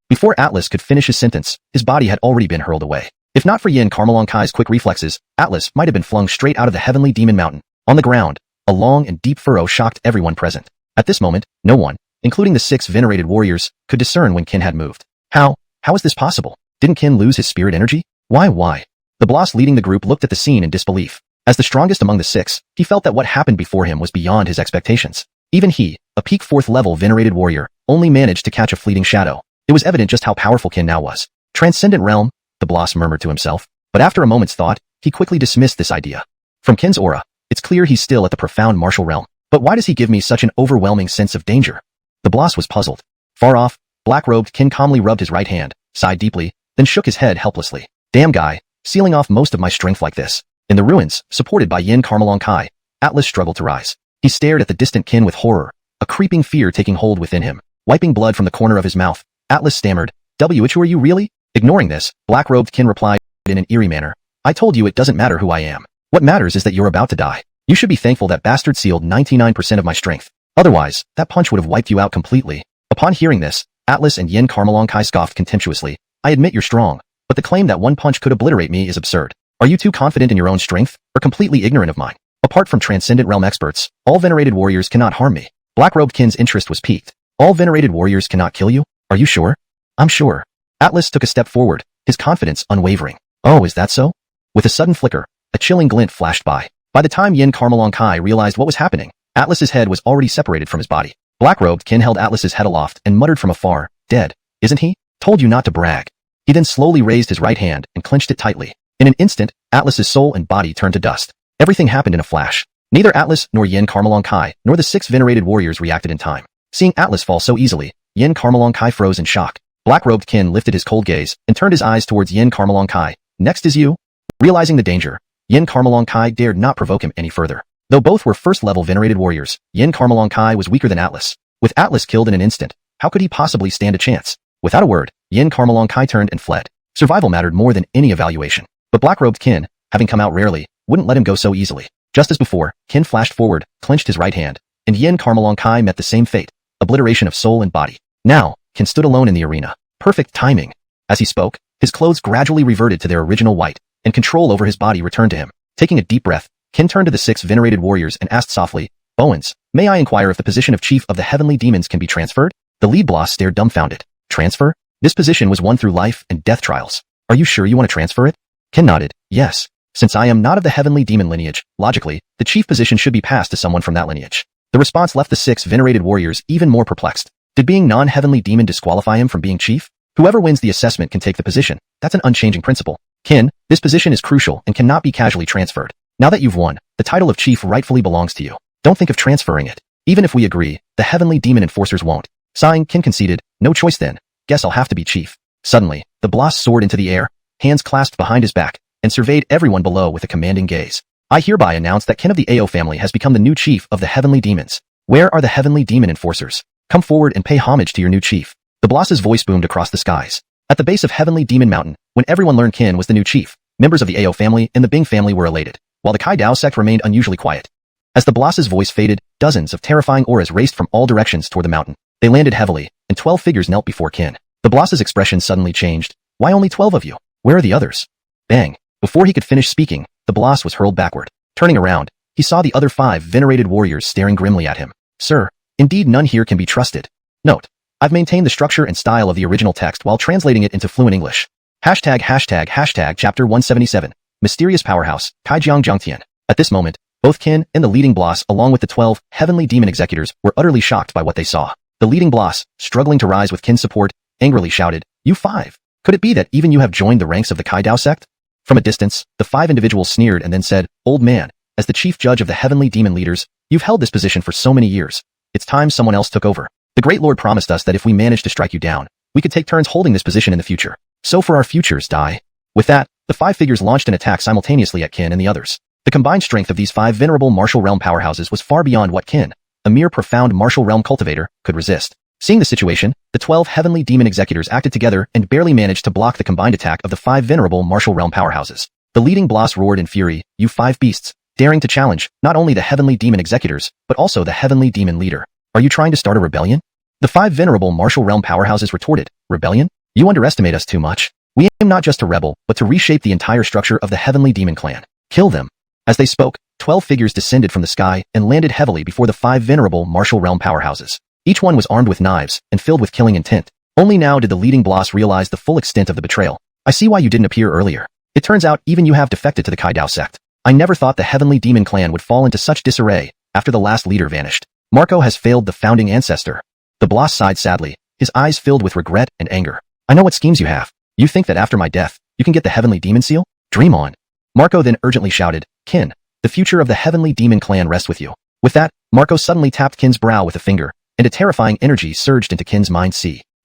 Before Atlas could finish his sentence, his body had already been hurled away. If not for Yin Carmelong Kai's quick reflexes, Atlas might have been flung straight out of the heavenly demon mountain. On the ground, a long and deep furrow shocked everyone present. At this moment, no one, including the 6 venerated warriors, could discern when Kin had moved. How is this possible? Didn't Kin lose his spirit energy? Why? The boss leading the group looked at the scene in disbelief. As the strongest among the 6, he felt that what happened before him was beyond his expectations. Even he, a peak 4th level venerated warrior, only managed to catch a fleeting shadow. It was evident just how powerful Kin now was. Transcendent realm, the boss murmured to himself, but after a moment's thought, he quickly dismissed this idea. From Kin's aura, it's clear he's still at the profound martial realm. But why does he give me such an overwhelming sense of danger? The boss was puzzled. Far off, black-robed Kin calmly rubbed his right hand, sighed deeply, then shook his head helplessly. Damn guy, sealing off most of my strength like this. In the ruins, supported by Yin Carmelong Kai, Atlas struggled to rise. He stared at the distant Kin with horror, a creeping fear taking hold within him. Wiping blood from the corner of his mouth, Atlas stammered, who are you really? Ignoring this, black-robed Kin replied in an eerie manner, I told you it doesn't matter who I am. What matters is that you're about to die. You should be thankful that bastard sealed 99% of my strength. Otherwise, that punch would have wiped you out completely. Upon hearing this, Atlas and Yin Carmelong Kai scoffed contemptuously. I admit you're strong, but the claim that one punch could obliterate me is absurd. Are you too confident in your own strength, or completely ignorant of mine? Apart from transcendent realm experts, all venerated warriors cannot harm me. Black-robed Kin's interest was piqued. All venerated warriors cannot kill you? Are you sure? I'm sure. Atlas took a step forward, his confidence unwavering. Oh, is that so? With a sudden flicker, a chilling glint flashed by. By the time Yin Carmelon Kai realized what was happening, Atlas's head was already separated from his body. Black-robed Qin held Atlas's head aloft and muttered from afar, "Dead, isn't he? Told you not to brag." He then slowly raised his right hand and clenched it tightly. In an instant, Atlas's soul and body turned to dust. Everything happened in a flash. Neither Atlas nor Yin Carmelon Kai nor the 6 venerated warriors reacted in time. Seeing Atlas fall so easily, Yin Carmelon Kai froze in shock. Black-robed Qin lifted his cold gaze and turned his eyes towards Yin Carmelon Kai. "Next is you?" Realizing the danger, Yin Carmelon Kai dared not provoke him any further. Though both were first-level venerated warriors, Yin Carmelon Kai was weaker than Atlas. With Atlas killed in an instant, how could he possibly stand a chance? Without a word, Yin Carmelon Kai turned and fled. Survival mattered more than any evaluation. But black-robed Qin, having come out rarely, wouldn't let him go so easily. Just as before, Qin flashed forward, clenched his right hand, and Yin Carmelon Kai met the same fate, obliteration of soul and body. Now, Qin stood alone in the arena. Perfect timing. As he spoke, his clothes gradually reverted to their original white, and control over his body returned to him. Taking a deep breath, Qin turned to the 6 venerated warriors and asked softly, "Bowens, may I inquire if the position of Chief of the Heavenly Demons can be transferred?" The lead boss stared dumbfounded. "Transfer? This position was won through life and death trials. Are you sure you want to transfer it?" Qin nodded, "Yes. Since I am not of the Heavenly Demon lineage, logically, the chief position should be passed to someone from that lineage." The response left the 6 venerated warriors even more perplexed. Did being non-Heavenly Demon disqualify him from being chief? Whoever wins the assessment can take the position. That's an unchanging principle. Qin, this position is crucial and cannot be casually transferred. Now that you've won, the title of chief rightfully belongs to you. Don't think of transferring it. Even if we agree, the Heavenly Demon enforcers won't. Sighing, Qin conceded, "No choice then. Guess I'll have to be chief." Suddenly, the boss soared into the air, hands clasped behind his back, and surveyed everyone below with a commanding gaze. "I hereby announce that Qin of the Ao family has become the new chief of the Heavenly Demons. Where are the Heavenly Demon enforcers? Come forward and pay homage to your new chief." The boss's voice boomed across the skies. At the base of Heavenly Demon Mountain, when everyone learned Qin was the new chief, members of the Ao family and the Bing family were elated, while the Kai Dao sect remained unusually quiet. As the boss's voice faded, dozens of terrifying auras raced from all directions toward the mountain. They landed heavily, and 12 figures knelt before Qin. The boss's expression suddenly changed. "Why only 12 of you? Where are the others?" Bang! Before he could finish speaking, the boss was hurled backward. Turning around, he saw the other 5 venerated warriors staring grimly at him. "Sir, indeed none here can be trusted." Note: I've maintained the structure and style of the original text while translating it into fluent English. ####Chapter 177. Mysterious Powerhouse, Kaijiang Zhangtian. At this moment, both Qin and the leading boss along with the 12 Heavenly Demon Executors were utterly shocked by what they saw. The leading boss, struggling to rise with Qin's support, angrily shouted, "You 5! Could it be that even you have joined the ranks of the Kai Dao sect?" From a distance, the 5 individuals sneered and then said, "Old man, as the chief judge of the Heavenly Demon leaders, you've held this position for so many years. It's time someone else took over. The Great Lord promised us that if we managed to strike you down, we could take turns holding this position in the future. So for our futures, die." With that, the 5 figures launched an attack simultaneously at Qin and the others. The combined strength of these 5 venerable martial realm powerhouses was far beyond what Qin, a mere profound martial realm cultivator, could resist. Seeing the situation, the 12 Heavenly Demon Executors acted together and barely managed to block the combined attack of the 5 venerable martial realm powerhouses. The leading boss roared in fury, "You 5 beasts, daring to challenge not only the Heavenly Demon Executors, but also the Heavenly Demon Leader. Are you trying to start a rebellion?" The 5 venerable martial realm powerhouses retorted, "Rebellion? You underestimate us too much. We aim not just to rebel, but to reshape the entire structure of the Heavenly Demon clan. Kill them." As they spoke, 12 figures descended from the sky and landed heavily before the 5 venerable martial realm powerhouses. Each one was armed with knives and filled with killing intent. Only now did the leading boss realize the full extent of the betrayal. "I see why you didn't appear earlier. It turns out even you have defected to the Kai Dao sect. I never thought the Heavenly Demon clan would fall into such disarray after the last leader vanished. Marco has failed the founding ancestor." The boss sighed sadly, his eyes filled with regret and anger. "I know what schemes you have. You think that after my death, you can get the Heavenly Demon seal? Dream on." Marco then urgently shouted, "Qin, the future of the Heavenly Demon clan rests with you." With that, Marco suddenly tapped Qin's brow with a finger, and a terrifying energy surged into Qin's mind.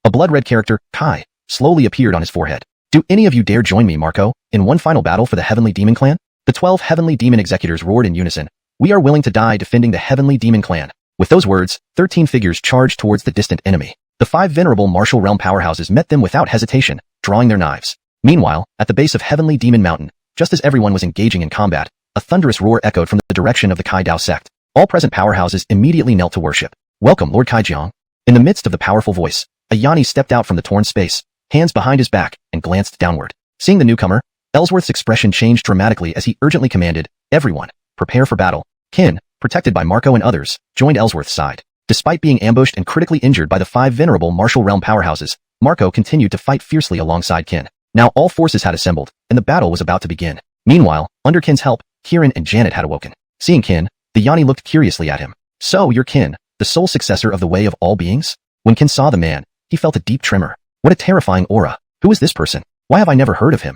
A blood-red character, Kai, slowly appeared on his forehead. "Do any of you dare join me, Marco, in one final battle for the Heavenly Demon clan?" The 12 Heavenly Demon Executors roared in unison, "We are willing to die defending the Heavenly Demon clan." With those words, 13 figures charged towards the distant enemy. The 5 venerable martial realm powerhouses met them without hesitation, drawing their knives. Meanwhile, at the base of Heavenly Demon Mountain, just as everyone was engaging in combat, a thunderous roar echoed from the direction of the Kai Dao sect. All present powerhouses immediately knelt to worship. "Welcome, Lord Kaijiang." In the midst of the powerful voice, a Yanni stepped out from the torn space, hands behind his back, and glanced downward. Seeing the newcomer, Ellsworth's expression changed dramatically as he urgently commanded, "Everyone, prepare for battle." Qin, protected by Marco and others, joined Ellsworth's side. Despite being ambushed and critically injured by the 5 venerable martial realm powerhouses, Marco continued to fight fiercely alongside Qin. Now all forces had assembled, and the battle was about to begin. Meanwhile, under Qin's help, Kirin and Janet had awoken. Seeing Qin, the Yanni looked curiously at him. "So, you're Qin, the sole successor of the Way of All Beings?" When Qin saw the man, he felt a deep tremor. What a terrifying aura. Who is this person? Why have I never heard of him?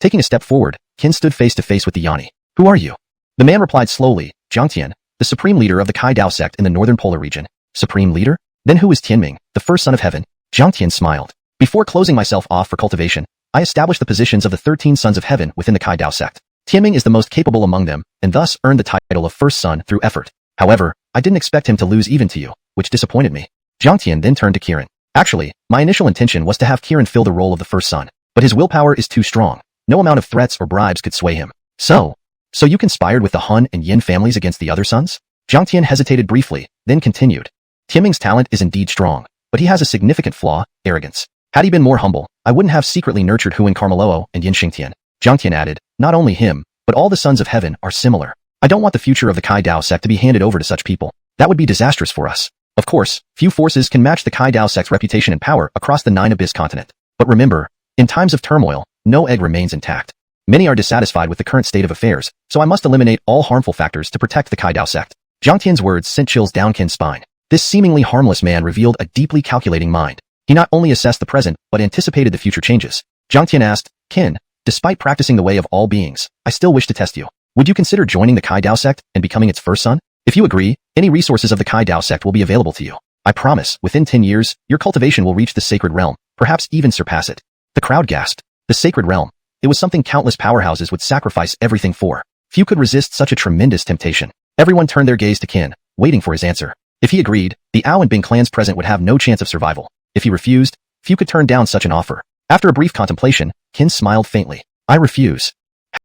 Taking a step forward, Qin stood face to face with the Yanni. "Who are you?" The man replied slowly, "Jiangtian, the supreme leader of the Kai Dao sect in the northern polar region." "Supreme leader? Then who is Tianming, the first son of heaven?" Jiangtian smiled. "Before closing myself off for cultivation, I established the positions of the 13 sons of heaven within the Kai Dao sect. Tianming is the most capable among them, and thus earned the title of first son through effort. However, I didn't expect him to lose even to you, which disappointed me." Jiangtian then turned to Kirin. "Actually, my initial intention was to have Kirin fill the role of the first son, but his willpower is too strong. No amount of threats or bribes could sway him. So you conspired with the Han and Yin families against the other sons?" Jiangtian hesitated briefly, then continued. "Tianming's talent is indeed strong, but he has a significant flaw, arrogance. Had he been more humble, I wouldn't have secretly nurtured Huan Carmeloo and Yin Xingtian." Jiangtian added, "Not only him, but all the sons of heaven are similar. I don't want the future of the Kai Dao sect to be handed over to such people. That would be disastrous for us. Of course, few forces can match the Kai Dao sect's reputation and power across the 9 Abyss continent. But remember, in times of turmoil, no egg remains intact. Many are dissatisfied with the current state of affairs, so I must eliminate all harmful factors to protect the Kai Dao sect." Jiangtian's words sent chills down Qin's spine. This seemingly harmless man revealed a deeply calculating mind. He not only assessed the present, but anticipated the future changes. Jiangtian asked, "Qin, despite practicing the Way of All Beings, I still wish to test you. Would you consider joining the Kai Dao sect and becoming its first son? If you agree, any resources of the Kai Dao sect will be available to you. I promise, within 10 years, your cultivation will reach the sacred realm, perhaps even surpass it." The crowd gasped. The sacred realm. It was something countless powerhouses would sacrifice everything for. Few could resist such a tremendous temptation. Everyone turned their gaze to Qin, waiting for his answer. If he agreed, the Ao and Bing clans present would have no chance of survival. If he refused, few could turn down such an offer. After a brief contemplation, Qin smiled faintly. "I refuse."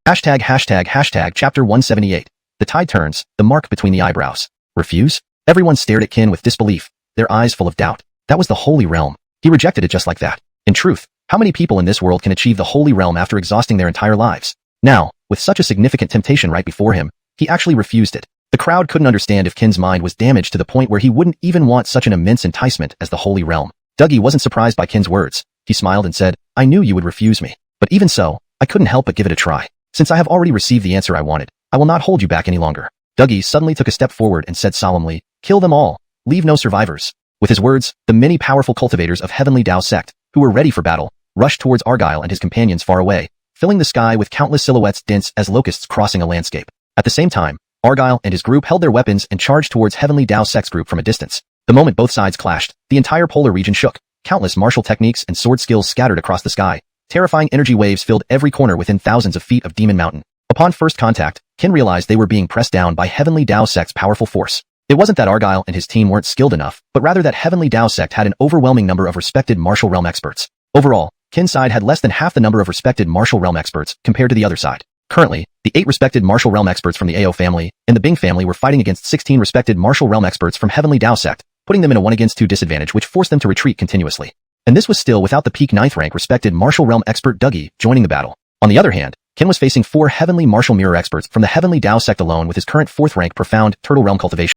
Chapter 178. The tide turns, the mark between the eyebrows. Refuse? Everyone stared at Qin with disbelief, their eyes full of doubt. That was the Holy Realm. He rejected it just like that. In truth, how many people in this world can achieve the Holy Realm after exhausting their entire lives? Now, with such a significant temptation right before him, he actually refused it. The crowd couldn't understand if Qin's mind was damaged to the point where he wouldn't even want such an immense enticement as the Holy Realm. Dougie wasn't surprised by Qin's words. He smiled and said, "I knew you would refuse me. But even so, I couldn't help but give it a try. Since I have already received the answer I wanted, I will not hold you back any longer." Dougie suddenly took a step forward and said solemnly, "Kill them all. Leave no survivors." With his words, the many powerful cultivators of Heavenly Dao sect, who were ready for battle, rushed towards Argyle and his companions far away, filling the sky with countless silhouettes dense as locusts crossing a landscape. At the same time, Argyle and his group held their weapons and charged towards Heavenly Dao sect's group from a distance. The moment both sides clashed, the entire polar region shook. Countless martial techniques and sword skills scattered across the sky. Terrifying energy waves filled every corner within thousands of feet of Demon Mountain. Upon first contact, Qin realized they were being pressed down by Heavenly Dao sect's powerful force. It wasn't that Argyle and his team weren't skilled enough, but rather that Heavenly Dao sect had an overwhelming number of respected martial realm experts. Overall, Qin's side had less than half the number of respected martial realm experts compared to the other side. Currently, the 8 respected martial realm experts from the Ao family and the Bing family were fighting against 16 respected martial realm experts from Heavenly Dao sect, putting them in a 1-against-2 disadvantage which forced them to retreat continuously. And this was still without the peak 9th rank respected martial realm expert Dougie joining the battle. On the other hand, Qin was facing 4 heavenly martial mirror experts from the Heavenly Dao sect alone with his current 4th rank profound turtle realm cultivation.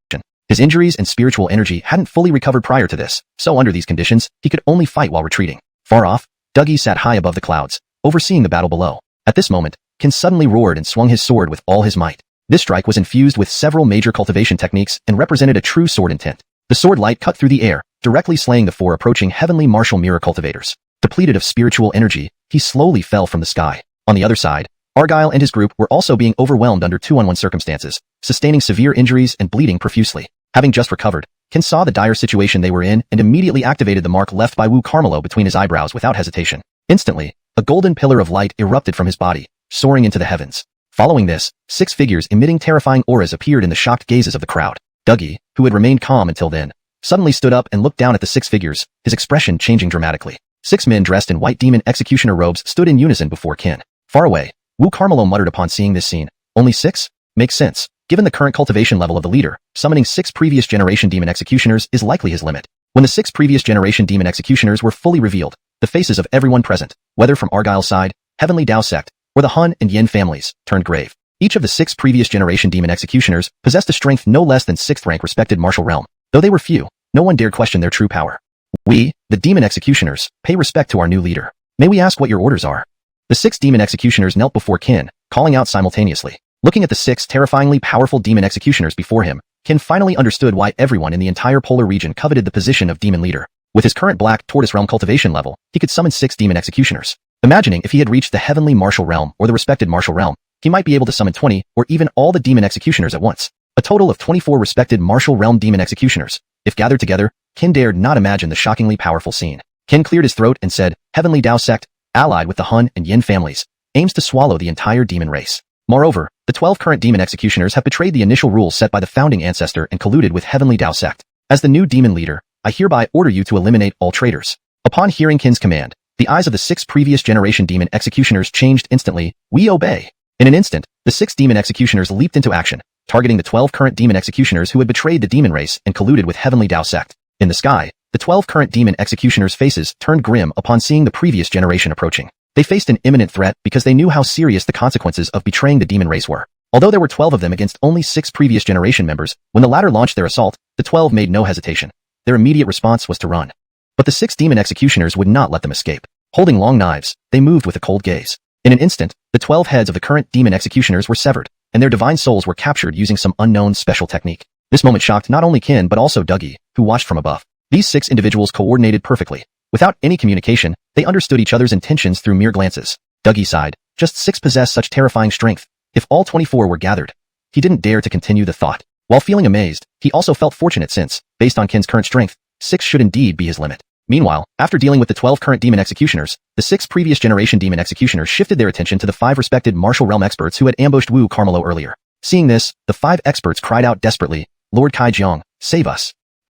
His injuries and spiritual energy hadn't fully recovered prior to this, so under these conditions, he could only fight while retreating. Far off, Dougie sat high above the clouds, overseeing the battle below. At this moment, Qin suddenly roared and swung his sword with all his might. This strike was infused with several major cultivation techniques and represented a true sword intent. The sword light cut through the air, directly slaying the 4 approaching heavenly martial mirror cultivators. Depleted of spiritual energy, he slowly fell from the sky. On the other side, Argyle and his group were also being overwhelmed under 2-on-1 circumstances, sustaining severe injuries and bleeding profusely. Having just recovered, Qin saw the dire situation they were in and immediately activated the mark left by Wu Carmeloo between his eyebrows without hesitation. Instantly, a golden pillar of light erupted from his body, soaring into the heavens. Following this, 6 figures emitting terrifying auras appeared in the shocked gazes of the crowd. Dougie, who had remained calm until then, suddenly stood up and looked down at the 6 figures, his expression changing dramatically. 6 men dressed in white demon executioner robes stood in unison before Qin. Far away, Wu Carmeloo muttered upon seeing this scene. Only 6? Makes sense. Given the current cultivation level of the leader, summoning 6 previous generation demon executioners is likely his limit. When the 6 previous generation demon executioners were fully revealed, the faces of everyone present, whether from Argyle's side, Heavenly Dao sect, or the Han and Yin families, turned grave. Each of the 6 previous generation demon executioners possessed a strength no less than 6th rank respected martial realm. Though they were few, no one dared question their true power. We, the demon executioners, pay respect to our new leader. May we ask what your orders are? The 6 demon executioners knelt before Qin, calling out simultaneously. Looking at the 6 terrifyingly powerful demon executioners before him, Qin finally understood why everyone in the entire polar region coveted the position of demon leader. With his current black tortoise realm cultivation level, he could summon 6 demon executioners. Imagining if he had reached the heavenly martial realm or the respected martial realm, he might be able to summon 20 or even all the demon executioners at once. A total of 24 respected martial realm demon executioners. If gathered together, Qin dared not imagine the shockingly powerful scene. Qin cleared his throat and said, Heavenly Dao sect, allied with the Hun and Yin families, aims to swallow the entire demon race. Moreover, the 12 current demon executioners have betrayed the initial rules set by the founding ancestor and colluded with Heavenly Dao sect. As the new demon leader, I hereby order you to eliminate all traitors. Upon hearing Qin's command, the eyes of the 6 previous generation demon executioners changed instantly. We obey. In an instant, the 6 demon executioners leaped into action, targeting the 12 current demon executioners who had betrayed the demon race and colluded with Heavenly Dao sect. In the sky, the 12 current demon executioners' faces turned grim upon seeing the previous generation approaching. They faced an imminent threat because they knew how serious the consequences of betraying the demon race were. Although there were 12 of them against only 6 previous generation members, when the latter launched their assault, the 12 made no hesitation. Their immediate response was to run. But the 6 demon executioners would not let them escape. Holding long knives, they moved with a cold gaze. In an instant, the 12 heads of the current demon executioners were severed, and their divine souls were captured using some unknown special technique. This moment shocked not only Qin but also Dougie, who watched from above. These 6 individuals coordinated perfectly. Without any communication, they understood each other's intentions through mere glances. Dougie sighed. Just 6 possessed such terrifying strength. If all 24 were gathered, he didn't dare to continue the thought. While feeling amazed, he also felt fortunate since, based on Qin's current strength, 6 should indeed be his limit. Meanwhile, after dealing with the 12 current demon executioners, the 6 previous generation demon executioners shifted their attention to the 5 respected martial realm experts who had ambushed Wu Carmelo earlier. Seeing this, the 5 experts cried out desperately, Lord Kai Jiang, save us.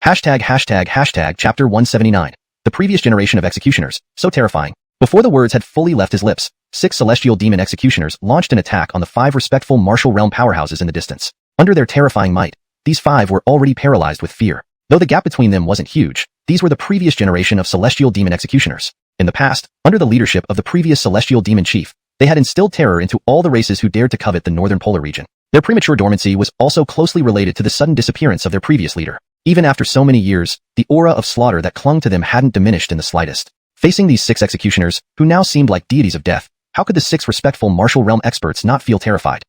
####Chapter 179. The previous generation of executioners, so terrifying. Before the words had fully left his lips, 6 celestial demon executioners launched an attack on the 5 respectful martial realm powerhouses in the distance. Under their terrifying might, these 5 were already paralyzed with fear. Though the gap between them wasn't huge, these were the previous generation of celestial demon executioners. In the past, under the leadership of the previous celestial demon chief, they had instilled terror into all the races who dared to covet the northern polar region. Their premature dormancy was also closely related to the sudden disappearance of their previous leader. Even after so many years, the aura of slaughter that clung to them hadn't diminished in the slightest. Facing these 6 executioners, who now seemed like deities of death, how could the 6 respectful martial realm experts not feel terrified?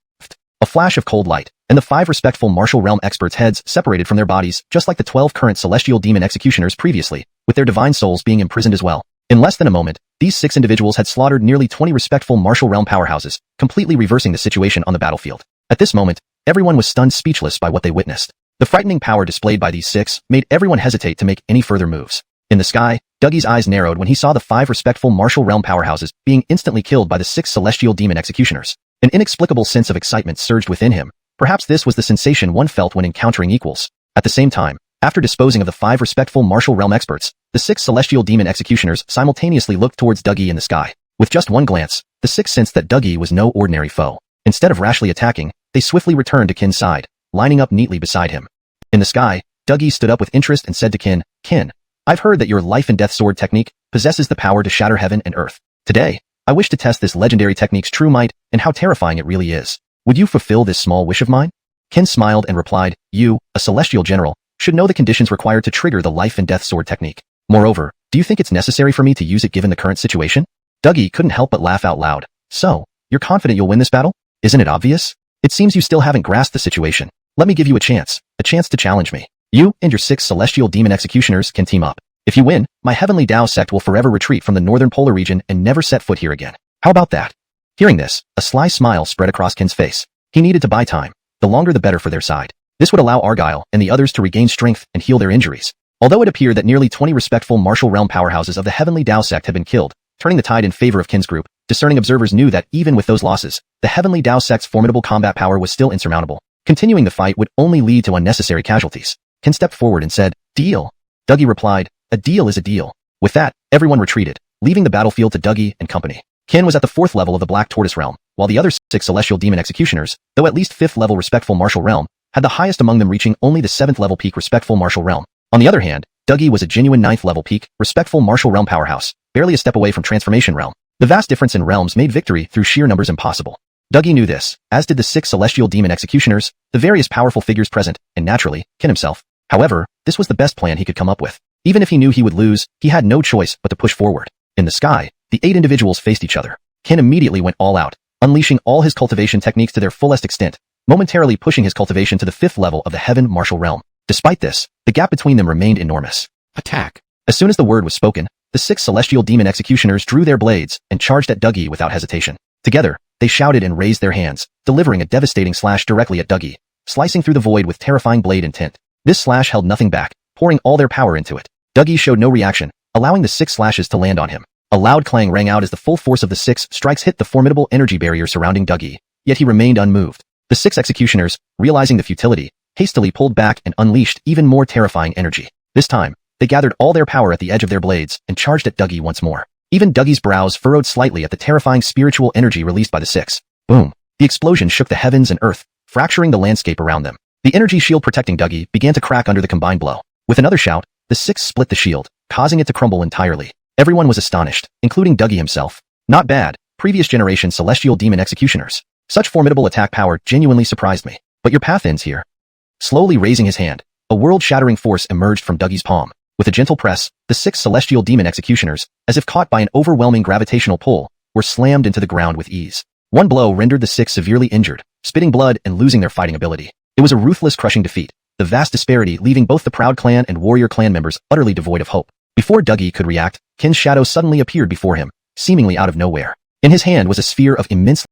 A flash of cold light, and the 5 respectful martial realm experts' heads separated from their bodies, just like the 12 current celestial demon executioners previously, with their divine souls being imprisoned as well. In less than a moment, these 6 individuals had slaughtered nearly 20 respectful martial realm powerhouses, completely reversing the situation on the battlefield. At this moment, everyone was stunned speechless by what they witnessed. The frightening power displayed by these 6 made everyone hesitate to make any further moves. In the sky, Dougie's eyes narrowed when he saw the 5 respectful martial realm powerhouses being instantly killed by the 6 celestial demon executioners. An inexplicable sense of excitement surged within him. Perhaps this was the sensation one felt when encountering equals. At the same time, after disposing of the 5 respectful martial realm experts, the 6 celestial demon executioners simultaneously looked towards Dougie in the sky. With just one glance, the 6 sensed that Dougie was no ordinary foe. Instead of rashly attacking, they swiftly returned to Qin's side, lining up neatly beside him. In the sky, Dougie stood up with interest and said to Qin, Qin, I've heard that your life and death sword technique possesses the power to shatter heaven and earth. Today, I wish to test this legendary technique's true might and how terrifying it really is. Would you fulfill this small wish of mine? Qin smiled and replied, you, a celestial general, should know the conditions required to trigger the life and death sword technique. Moreover, do you think it's necessary for me to use it given the current situation? Dougie couldn't help but laugh out loud. So, you're confident you'll win this battle? Isn't it obvious? It seems you still haven't grasped the situation. Let me give you a chance to challenge me. You and your 6 celestial demon executioners can team up. If you win, my heavenly Dao sect will forever retreat from the northern polar region and never set foot here again. How about that? Hearing this, a sly smile spread across Qin's face. He needed to buy time. The longer the better for their side. This would allow Argyle and the others to regain strength and heal their injuries. Although it appeared that nearly 20 respectful martial realm powerhouses of the heavenly Dao sect had been killed, turning the tide in favor of Qin's group, discerning observers knew that even with those losses, the heavenly Dao sect's formidable combat power was still insurmountable. Continuing the fight would only lead to unnecessary casualties. Qin stepped forward and said, Deal. Dougie replied, a deal is a deal. With that, everyone retreated, leaving the battlefield to Dougie and company. Qin was at the 4th level of the Black Tortoise realm, while the other 6 celestial demon executioners, though at least 5th level respectful martial realm, had the highest among them reaching only the 7th level peak respectful martial realm. On the other hand, Dougie was a genuine 9th level peak respectful martial realm powerhouse, barely a step away from transformation realm. The vast difference in realms made victory through sheer numbers impossible. Dougie knew this, as did the 6 celestial demon executioners, the various powerful figures present, and naturally, Qin himself. However, this was the best plan he could come up with. Even if he knew he would lose, he had no choice but to push forward. In the sky, the 8 individuals faced each other. Kin immediately went all out, unleashing all his cultivation techniques to their fullest extent, momentarily pushing his cultivation to the 5th level of the Heaven Martial Realm. Despite this, the gap between them remained enormous. Attack! As soon as the word was spoken, the 6 celestial demon executioners drew their blades and charged at Dougie without hesitation. Together, they shouted and raised their hands, delivering a devastating slash directly at Dougie, slicing through the void with terrifying blade intent. This slash held nothing back, pouring all their power into it. Dougie showed no reaction, allowing the 6 slashes to land on him. A loud clang rang out as the full force of the 6 strikes hit the formidable energy barrier surrounding Dougie, yet he remained unmoved. The 6 executioners, realizing the futility, hastily pulled back and unleashed even more terrifying energy. This time, they gathered all their power at the edge of their blades and charged at Dougie once more. Even Dougie's brows furrowed slightly at the terrifying spiritual energy released by the 6. Boom! The explosion shook the heavens and earth, fracturing the landscape around them. The energy shield protecting Dougie began to crack under the combined blow. With another shout, the 6 split the shield, causing it to crumble entirely. Everyone was astonished, including Dougie himself. Not bad, previous generation celestial demon executioners. Such formidable attack power genuinely surprised me. But your path ends here. Slowly raising his hand, a world-shattering force emerged from Dougie's palm. With a gentle press, the 6 celestial demon executioners, as if caught by an overwhelming gravitational pull, were slammed into the ground with ease. One blow rendered the 6 severely injured, spitting blood and losing their fighting ability. It was a ruthless, crushing defeat, the vast disparity leaving both the Proud Clan and Warrior Clan members utterly devoid of hope. Before Dougie could react, Kin's shadow suddenly appeared before him, seemingly out of nowhere. In his hand was a sphere of immensely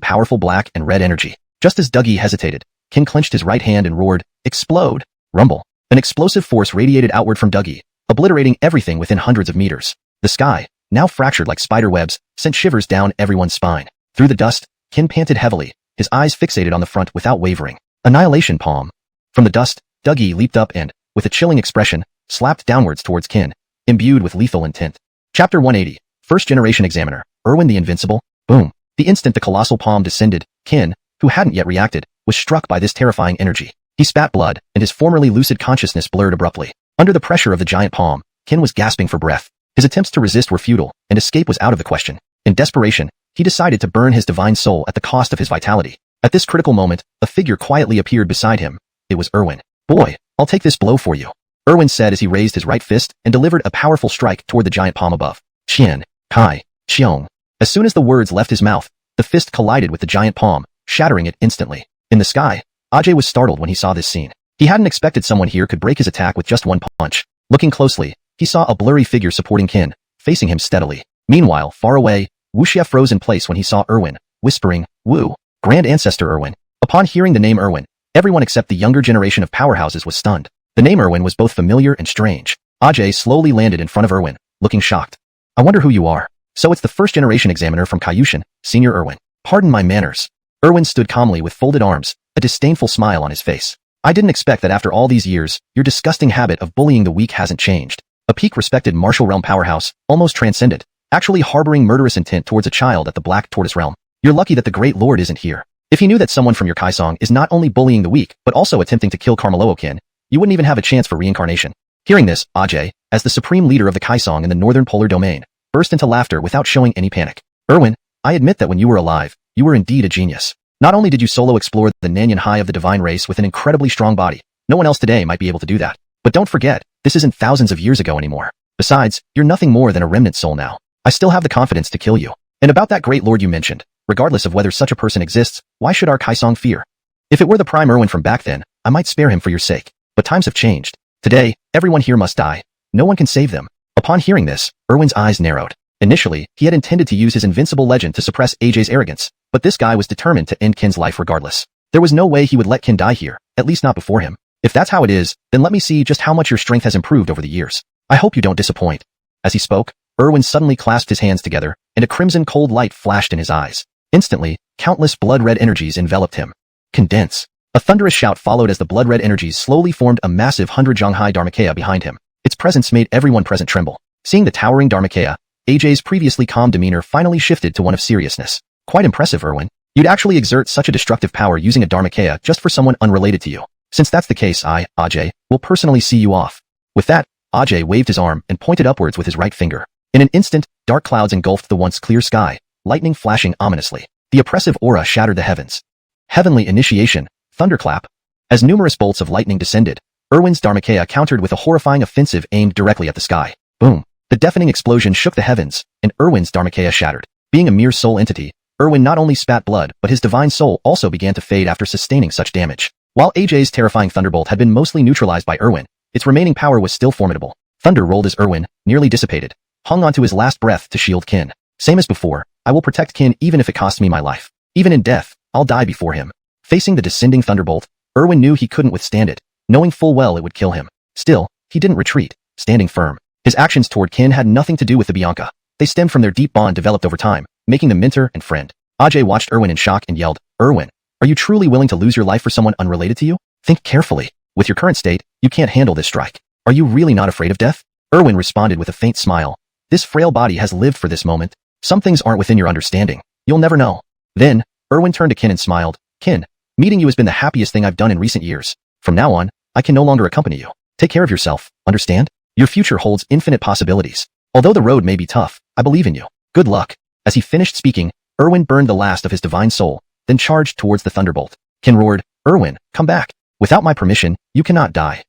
powerful black and red energy. Just as Dougie hesitated, Kin clenched his right hand and roared, "Explode!" Rumble. An explosive force radiated outward from Dougie, obliterating everything within hundreds of meters. The sky, now fractured like spider webs, sent shivers down everyone's spine. Through the dust, Kin panted heavily, his eyes fixated on the front without wavering. Annihilation palm. From the dust, Dougie leaped up and, with a chilling expression, slapped downwards towards Kin, imbued with lethal intent. Chapter 180. First Generation Examiner. Erwin the Invincible. Boom. The instant the colossal palm descended, Kin, who hadn't yet reacted, was struck by this terrifying energy. He spat blood, and his formerly lucid consciousness blurred abruptly. Under the pressure of the giant palm, Kin was gasping for breath. His attempts to resist were futile, and escape was out of the question. In desperation, he decided to burn his divine soul at the cost of his vitality. At this critical moment, a figure quietly appeared beside him. It was Erwin. "Boy, I'll take this blow for you," Erwin said as he raised his right fist and delivered a powerful strike toward the giant palm above. Qian, Kai, Qiong. As soon as the words left his mouth, the fist collided with the giant palm, shattering it instantly. In the sky, Ajay was startled when he saw this scene. He hadn't expected someone here could break his attack with just one punch. Looking closely, he saw a blurry figure supporting Kin, facing him steadily. Meanwhile, far away, Wu Xia froze in place when he saw Erwin, whispering, "Wu, Grand Ancestor Erwin." Upon hearing the name Erwin, everyone except the younger generation of powerhouses was stunned. The name Erwin was both familiar and strange. Ajay slowly landed in front of Erwin, looking shocked. "I wonder who you are." "So it's the first generation examiner from Kaiushan, Senior Erwin." "Pardon my manners." Erwin stood calmly with folded arms, a disdainful smile on his face. "I didn't expect that after all these years, your disgusting habit of bullying the weak hasn't changed." A peak-respected martial realm powerhouse, almost transcendent, actually harboring murderous intent towards a child at the Black Tortoise realm. "You're lucky that the Great Lord isn't here. If he knew that someone from your Kaisong is not only bullying the weak, but also attempting to kill Carmelo Kin, you wouldn't even have a chance for reincarnation." Hearing this, Ajay, as the supreme leader of the Kaisong in the northern polar domain, burst into laughter without showing any panic. "Erwin, I admit that when you were alive, you were indeed a genius. Not only did you solo explore the Nanyan High of the divine race with an incredibly strong body, no one else today might be able to do that. But don't forget, this isn't thousands of years ago anymore. Besides, you're nothing more than a remnant soul now. I still have the confidence to kill you. And about that great lord you mentioned, regardless of whether such a person exists, why should our Kaisong fear? If it were the prime Erwin from back then, I might spare him for your sake. But times have changed. Today, everyone here must die. No one can save them." Upon hearing this, Erwin's eyes narrowed. Initially, he had intended to use his invincible legend to suppress AJ's arrogance, but this guy was determined to end Kin's life regardless. There was no way he would let Kin die here, at least not before him. "If that's how it is, then let me see just how much your strength has improved over the years. I hope you don't disappoint." As he spoke, Erwin suddenly clasped his hands together, and a crimson cold light flashed in his eyes. Instantly, countless blood-red energies enveloped him. "Condense." A thunderous shout followed as the blood-red energies slowly formed a massive 100-Zhonghai Dharmakaya behind him. Its presence made everyone present tremble. Seeing the towering Dharmakaya, AJ's previously calm demeanor finally shifted to one of seriousness. "Quite impressive, Erwin. You'd actually exert such a destructive power using a Dharmakaya just for someone unrelated to you. Since that's the case, I, Ajay, will personally see you off." With that, Ajay waved his arm and pointed upwards with his right finger. In an instant, dark clouds engulfed the once clear sky, lightning flashing ominously. The oppressive aura shattered the heavens. Heavenly Initiation, Thunderclap. As numerous bolts of lightning descended, Erwin's Dharmakaya countered with a horrifying offensive aimed directly at the sky. Boom. The deafening explosion shook the heavens, and Erwin's Dharmakaya shattered. Being a mere soul entity, Erwin not only spat blood, but his divine soul also began to fade after sustaining such damage. While AJ's terrifying thunderbolt had been mostly neutralized by Erwin, its remaining power was still formidable. Thunder rolled as Erwin, nearly dissipated, hung onto his last breath to shield Qin. Same as before, I will protect Qin even if it costs me my life. Even in death, I'll die before him. Facing the descending thunderbolt, Erwin knew he couldn't withstand it, knowing full well it would kill him. Still, he didn't retreat, standing firm. His actions toward Qin had nothing to do with the Bianca. They stemmed from their deep bond developed over time, making them mentor and friend. Ajay watched Erwin in shock and yelled, "Erwin, are you truly willing to lose your life for someone unrelated to you? Think carefully. With your current state, you can't handle this strike. Are you really not afraid of death?" Erwin responded with a faint smile. "This frail body has lived for this moment. Some things aren't within your understanding. You'll never know." Then, Erwin turned to Qin and smiled. "Qin, meeting you has been the happiest thing I've done in recent years. From now on, I can no longer accompany you. Take care of yourself, understand? Your future holds infinite possibilities. Although the road may be tough, I believe in you. Good luck." As he finished speaking, Erwin burned the last of his divine soul, then charged towards the thunderbolt. Qin roared, "Erwin, come back. Without my permission, you cannot die."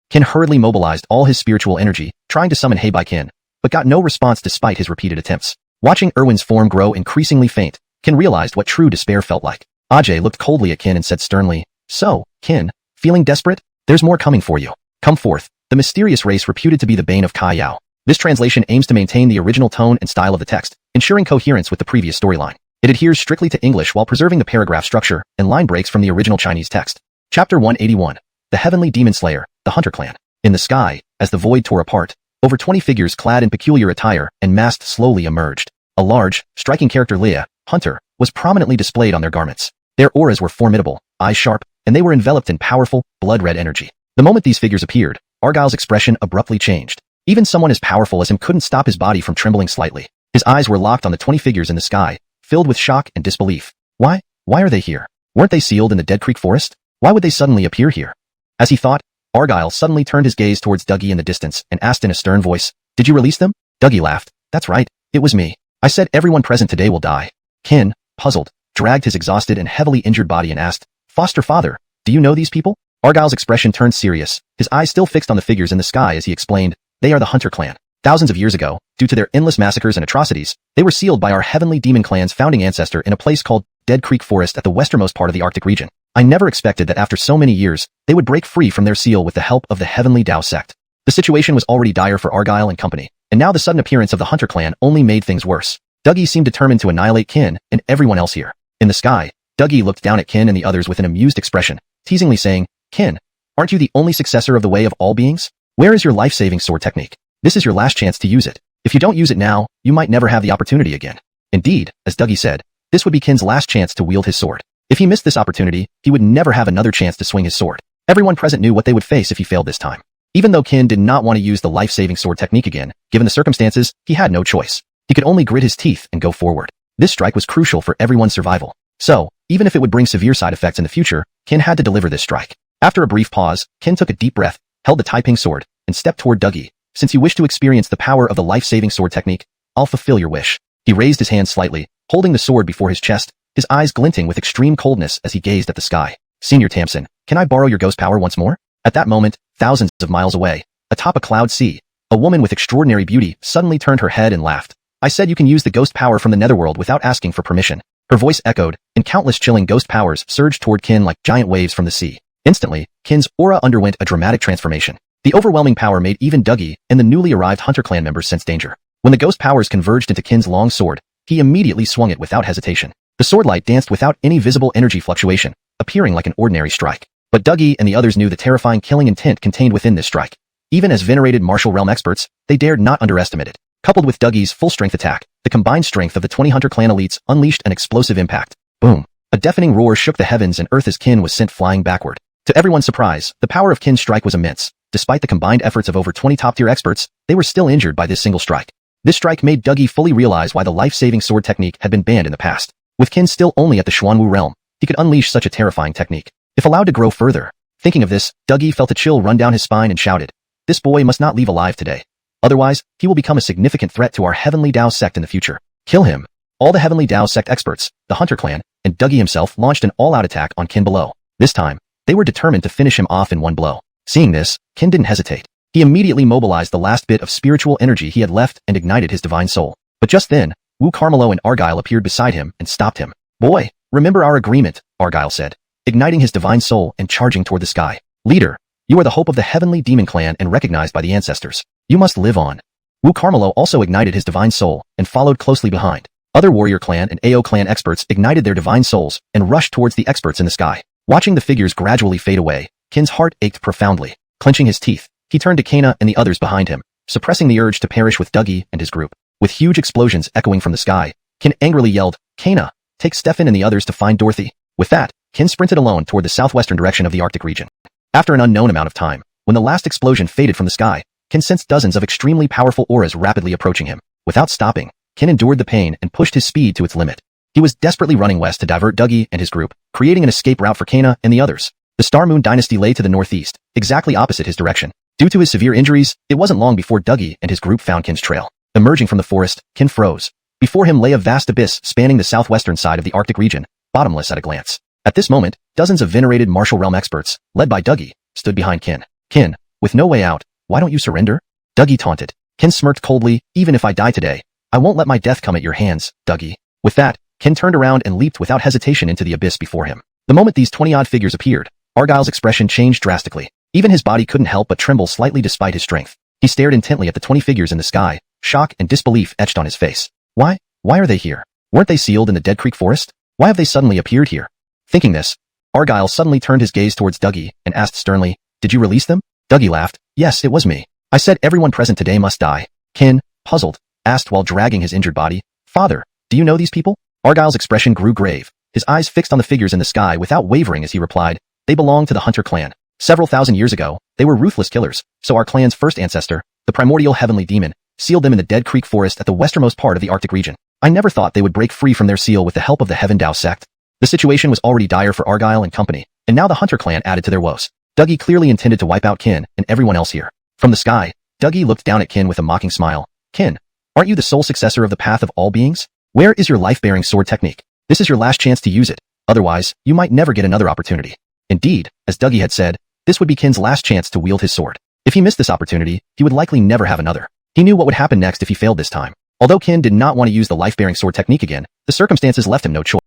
Qin hurriedly mobilized all his spiritual energy, trying to summon Heibai Qin, but got no response despite his repeated attempts. Watching Erwin's form grow increasingly faint, Qin realized what true despair felt like. Ajay looked coldly at Qin and said sternly, "So, Qin, feeling desperate? There's more coming for you. Come forth." The mysterious race reputed to be the bane of Kai Yao. This translation aims to maintain the original tone and style of the text, ensuring coherence with the previous storyline. It adheres strictly to English while preserving the paragraph structure and line breaks from the original Chinese text. Chapter 181. The Heavenly Demon Slayer, the Hunter Clan. In the sky, as the void tore apart, over 20 figures clad in peculiar attire and masked slowly emerged. A large, striking character Leia, Hunter, was prominently displayed on their garments. Their auras were formidable, eyes sharp, and they were enveloped in powerful, blood-red energy. The moment these figures appeared, Argyle's expression abruptly changed. Even someone as powerful as him couldn't stop his body from trembling slightly. His eyes were locked on the 20 figures in the sky, filled with shock and disbelief. Why are they here? Weren't they sealed in the Dead Creek Forest? Why would they suddenly appear here? As he thought, Argyle suddenly turned his gaze towards Dougie in the distance and asked in a stern voice, "Did you release them?" Dougie laughed. "That's right, it was me. I said everyone present today will die." Qin, puzzled, dragged his exhausted and heavily injured body and asked, "Foster father, do you know these people?" Argyle's expression turned serious, his eyes still fixed on the figures in the sky as he explained, "They are the Hunter Clan. Thousands of years ago, due to their endless massacres and atrocities, they were sealed by our Heavenly Demon Clan's founding ancestor in a place called Dead Creek Forest at the westernmost part of the Arctic region. I never expected that after so many years, they would break free from their seal with the help of the Heavenly Tao sect." The situation was already dire for Argyle and company, and now the sudden appearance of the Hunter Clan only made things worse. Dougie seemed determined to annihilate Qin and everyone else here. In the sky, Dougie looked down at Qin and the others with an amused expression, teasingly saying, "Qin, aren't you the only successor of the Way of All Beings? Where is your life-saving sword technique? This is your last chance to use it. If you don't use it now, you might never have the opportunity again." Indeed, as Dougie said, this would be Qin's last chance to wield his sword. If he missed this opportunity, he would never have another chance to swing his sword. Everyone present knew what they would face if he failed this time. Even though Qin did not want to use the life-saving sword technique again, given the circumstances, he had no choice. He could only grit his teeth and go forward. This strike was crucial for everyone's survival. So, even if it would bring severe side effects in the future, Qin had to deliver this strike. After a brief pause, Qin took a deep breath, held the Taiping sword, and stepped toward Dougie. "Since you wish to experience the power of the life-saving sword technique, I'll fulfill your wish." He raised his hand slightly, holding the sword before his chest, his eyes glinting with extreme coldness as he gazed at the sky. "Senior Tamsin, can I borrow your ghost power once more?" At that moment, thousands of miles away, atop a cloud sea, a woman with extraordinary beauty suddenly turned her head and laughed. "I said you can use the ghost power from the netherworld without asking for permission." Her voice echoed, and countless chilling ghost powers surged toward Qin like giant waves from the sea. Instantly, Qin's aura underwent a dramatic transformation. The overwhelming power made even Dougie and the newly arrived Hunter Clan members sense danger. When the ghost powers converged into Qin's long sword, he immediately swung it without hesitation. The sword light danced without any visible energy fluctuation, appearing like an ordinary strike. But Dougie and the others knew the terrifying killing intent contained within this strike. Even as venerated martial realm experts, they dared not underestimate it. Coupled with Dougie's full-strength attack, the combined strength of the 20 Hunter Clan elites unleashed an explosive impact. Boom! A deafening roar shook the heavens and earth as Qin was sent flying backward. To everyone's surprise, the power of Qin's strike was immense. Despite the combined efforts of over 20 top-tier experts, they were still injured by this single strike. This strike made Dougie fully realize why the life-saving sword technique had been banned in the past. With Qin still only at the Xuanwu realm, he could unleash such a terrifying technique. If allowed to grow further. Thinking of this, Dougie felt a chill run down his spine and shouted, "This boy must not leave alive today. Otherwise, he will become a significant threat to our Heavenly Tao sect in the future. Kill him." All the Heavenly Tao sect experts, the Hunter Clan, and Dougie himself launched an all-out attack on Qin below. This time, they were determined to finish him off in one blow. Seeing this, Qin didn't hesitate. He immediately mobilized the last bit of spiritual energy he had left and ignited his divine soul. But just then, Wu Carmelo and Argyle appeared beside him and stopped him. "Boy, remember our agreement," Argyle said, igniting his divine soul and charging toward the sky. "Leader, you are the hope of the heavenly demon clan and recognized by the ancestors. You must live on." Wu Carmelo also ignited his divine soul and followed closely behind. Other warrior clan and AO clan experts ignited their divine souls and rushed towards the experts in the sky. Watching the figures gradually fade away, Qin's heart ached profoundly. Clenching his teeth, he turned to Kana and the others behind him, suppressing the urge to perish with Dougie and his group. With huge explosions echoing from the sky, Qin angrily yelled, "Kana, take Stefan and the others to find Dorothy." With that, Qin sprinted alone toward the southwestern direction of the Arctic region. After an unknown amount of time, when the last explosion faded from the sky, Qin sensed dozens of extremely powerful auras rapidly approaching him. Without stopping, Qin endured the pain and pushed his speed to its limit. He was desperately running west to divert Dougie and his group, creating an escape route for Kana and the others. The Star Moon Dynasty lay to the northeast, exactly opposite his direction. Due to his severe injuries, it wasn't long before Dougie and his group found Qin's trail. Emerging from the forest, Qin froze. Before him lay a vast abyss spanning the southwestern side of the Arctic region, bottomless at a glance. At this moment, dozens of venerated martial realm experts, led by Dougie, stood behind Qin. "Qin, with no way out, why don't you surrender?" Dougie taunted. Qin smirked coldly, "Even if I die today, I won't let my death come at your hands, Dougie." With that, Qin turned around and leaped without hesitation into the abyss before him. The moment these 20-odd figures appeared, Argyle's expression changed drastically. Even his body couldn't help but tremble slightly despite his strength. He stared intently at the 20 figures in the sky, shock and disbelief etched on his face. Why are they here? Weren't they sealed in the Dead Creek Forest? Why have they suddenly appeared here? Thinking this, Argyle suddenly turned his gaze towards Dougie and asked sternly, "Did you release them?" Dougie laughed. "Yes, it was me. I said everyone present today must die." Qin, puzzled, asked while dragging his injured body, "Father, do you know these people?" Argyle's expression grew grave, his eyes fixed on the figures in the sky without wavering as he replied, "They belong to the Hunter clan. Several thousand years ago, they were ruthless killers, so our clan's first ancestor, the primordial heavenly demon, sealed them in the Dead Creek Forest at the westernmost part of the Arctic region. I never thought they would break free from their seal with the help of the Heaven Dao sect." The situation was already dire for Argyle and company, and now the Hunter clan added to their woes. Dougie clearly intended to wipe out Qin and everyone else here. From the sky, Dougie looked down at Qin with a mocking smile. "Qin, aren't you the sole successor of the path of all beings? Where is your life-bearing sword technique? This is your last chance to use it, otherwise, you might never get another opportunity." Indeed, as Dougie had said, this would be Qin's last chance to wield his sword. If he missed this opportunity, he would likely never have another. He knew what would happen next if he failed this time. Although Qin did not want to use the life-bearing sword technique again, the circumstances left him no choice.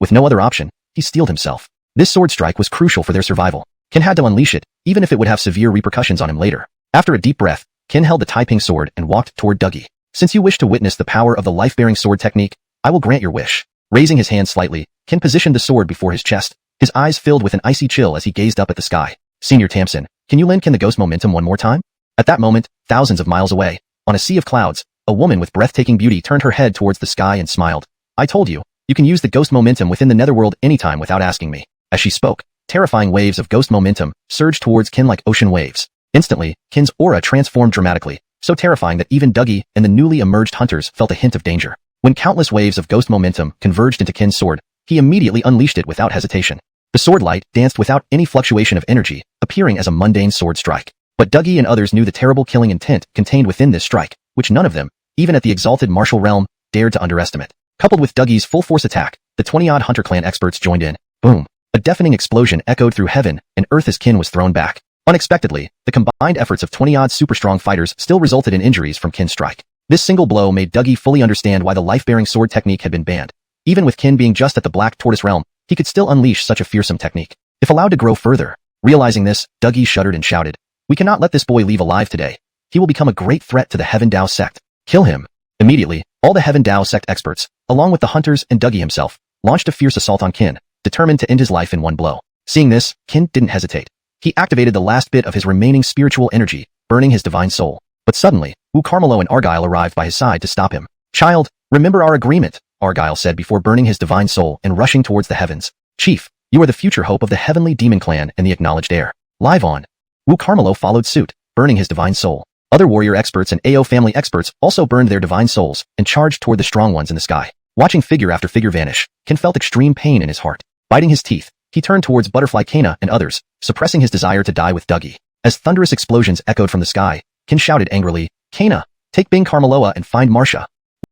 With no other option, he steeled himself. This sword strike was crucial for their survival. Qin had to unleash it, even if it would have severe repercussions on him later. After a deep breath, Qin held the Taiping sword and walked toward Dougie. "Since you wish to witness the power of the life-bearing sword technique, I will grant your wish." Raising his hand slightly, Qin positioned the sword before his chest. His eyes filled with an icy chill as he gazed up at the sky. "Senior Tamsin, can you lend Qin the ghost momentum one more time?" At that moment, thousands of miles away, on a sea of clouds, a woman with breathtaking beauty turned her head towards the sky and smiled. "I told you, you can use the ghost momentum within the netherworld anytime without asking me." As she spoke, terrifying waves of ghost momentum surged towards Qin like ocean waves. Instantly, Qin's aura transformed dramatically, so terrifying that even Dougie and the newly emerged hunters felt a hint of danger. When countless waves of ghost momentum converged into Qin's sword, he immediately unleashed it without hesitation. The sword light danced without any fluctuation of energy, appearing as a mundane sword strike. But Dougie and others knew the terrible killing intent contained within this strike, which none of them, even at the exalted martial realm, dared to underestimate. Coupled with Dougie's full-force attack, the 20-odd Hunter clan experts joined in. Boom! A deafening explosion echoed through heaven and earth as Qin was thrown back. Unexpectedly, the combined efforts of 20-odd super-strong fighters still resulted in injuries from Qin's strike. This single blow made Dougie fully understand why the life-bearing sword technique had been banned. Even with Qin being just at the Black Tortoise realm, he could still unleash such a fearsome technique, if allowed to grow further. Realizing this, Dougie shuddered and shouted, "We cannot let this boy leave alive today. He will become a great threat to the Heaven Dao sect. Kill him." Immediately, all the Heaven Dao sect experts, along with the hunters and Dougie himself, launched a fierce assault on Qin, determined to end his life in one blow. Seeing this, Qin didn't hesitate. He activated the last bit of his remaining spiritual energy, burning his divine soul. But suddenly, Wu Carmelo and Argyle arrived by his side to stop him. "Child, remember our agreement," Argyle said before burning his divine soul and rushing towards the heavens. "Chief, you are the future hope of the heavenly demon clan and the acknowledged heir. Live on." Wu Carmelo followed suit, burning his divine soul. Other warrior experts and AO family experts also burned their divine souls and charged toward the strong ones in the sky. Watching figure after figure vanish, Qin felt extreme pain in his heart. Biting his teeth, he turned towards Butterfly Kana and others, suppressing his desire to die with Dougie. As thunderous explosions echoed from the sky, Qin shouted angrily, "Kana, take Bing Carmeloa and find Marcia."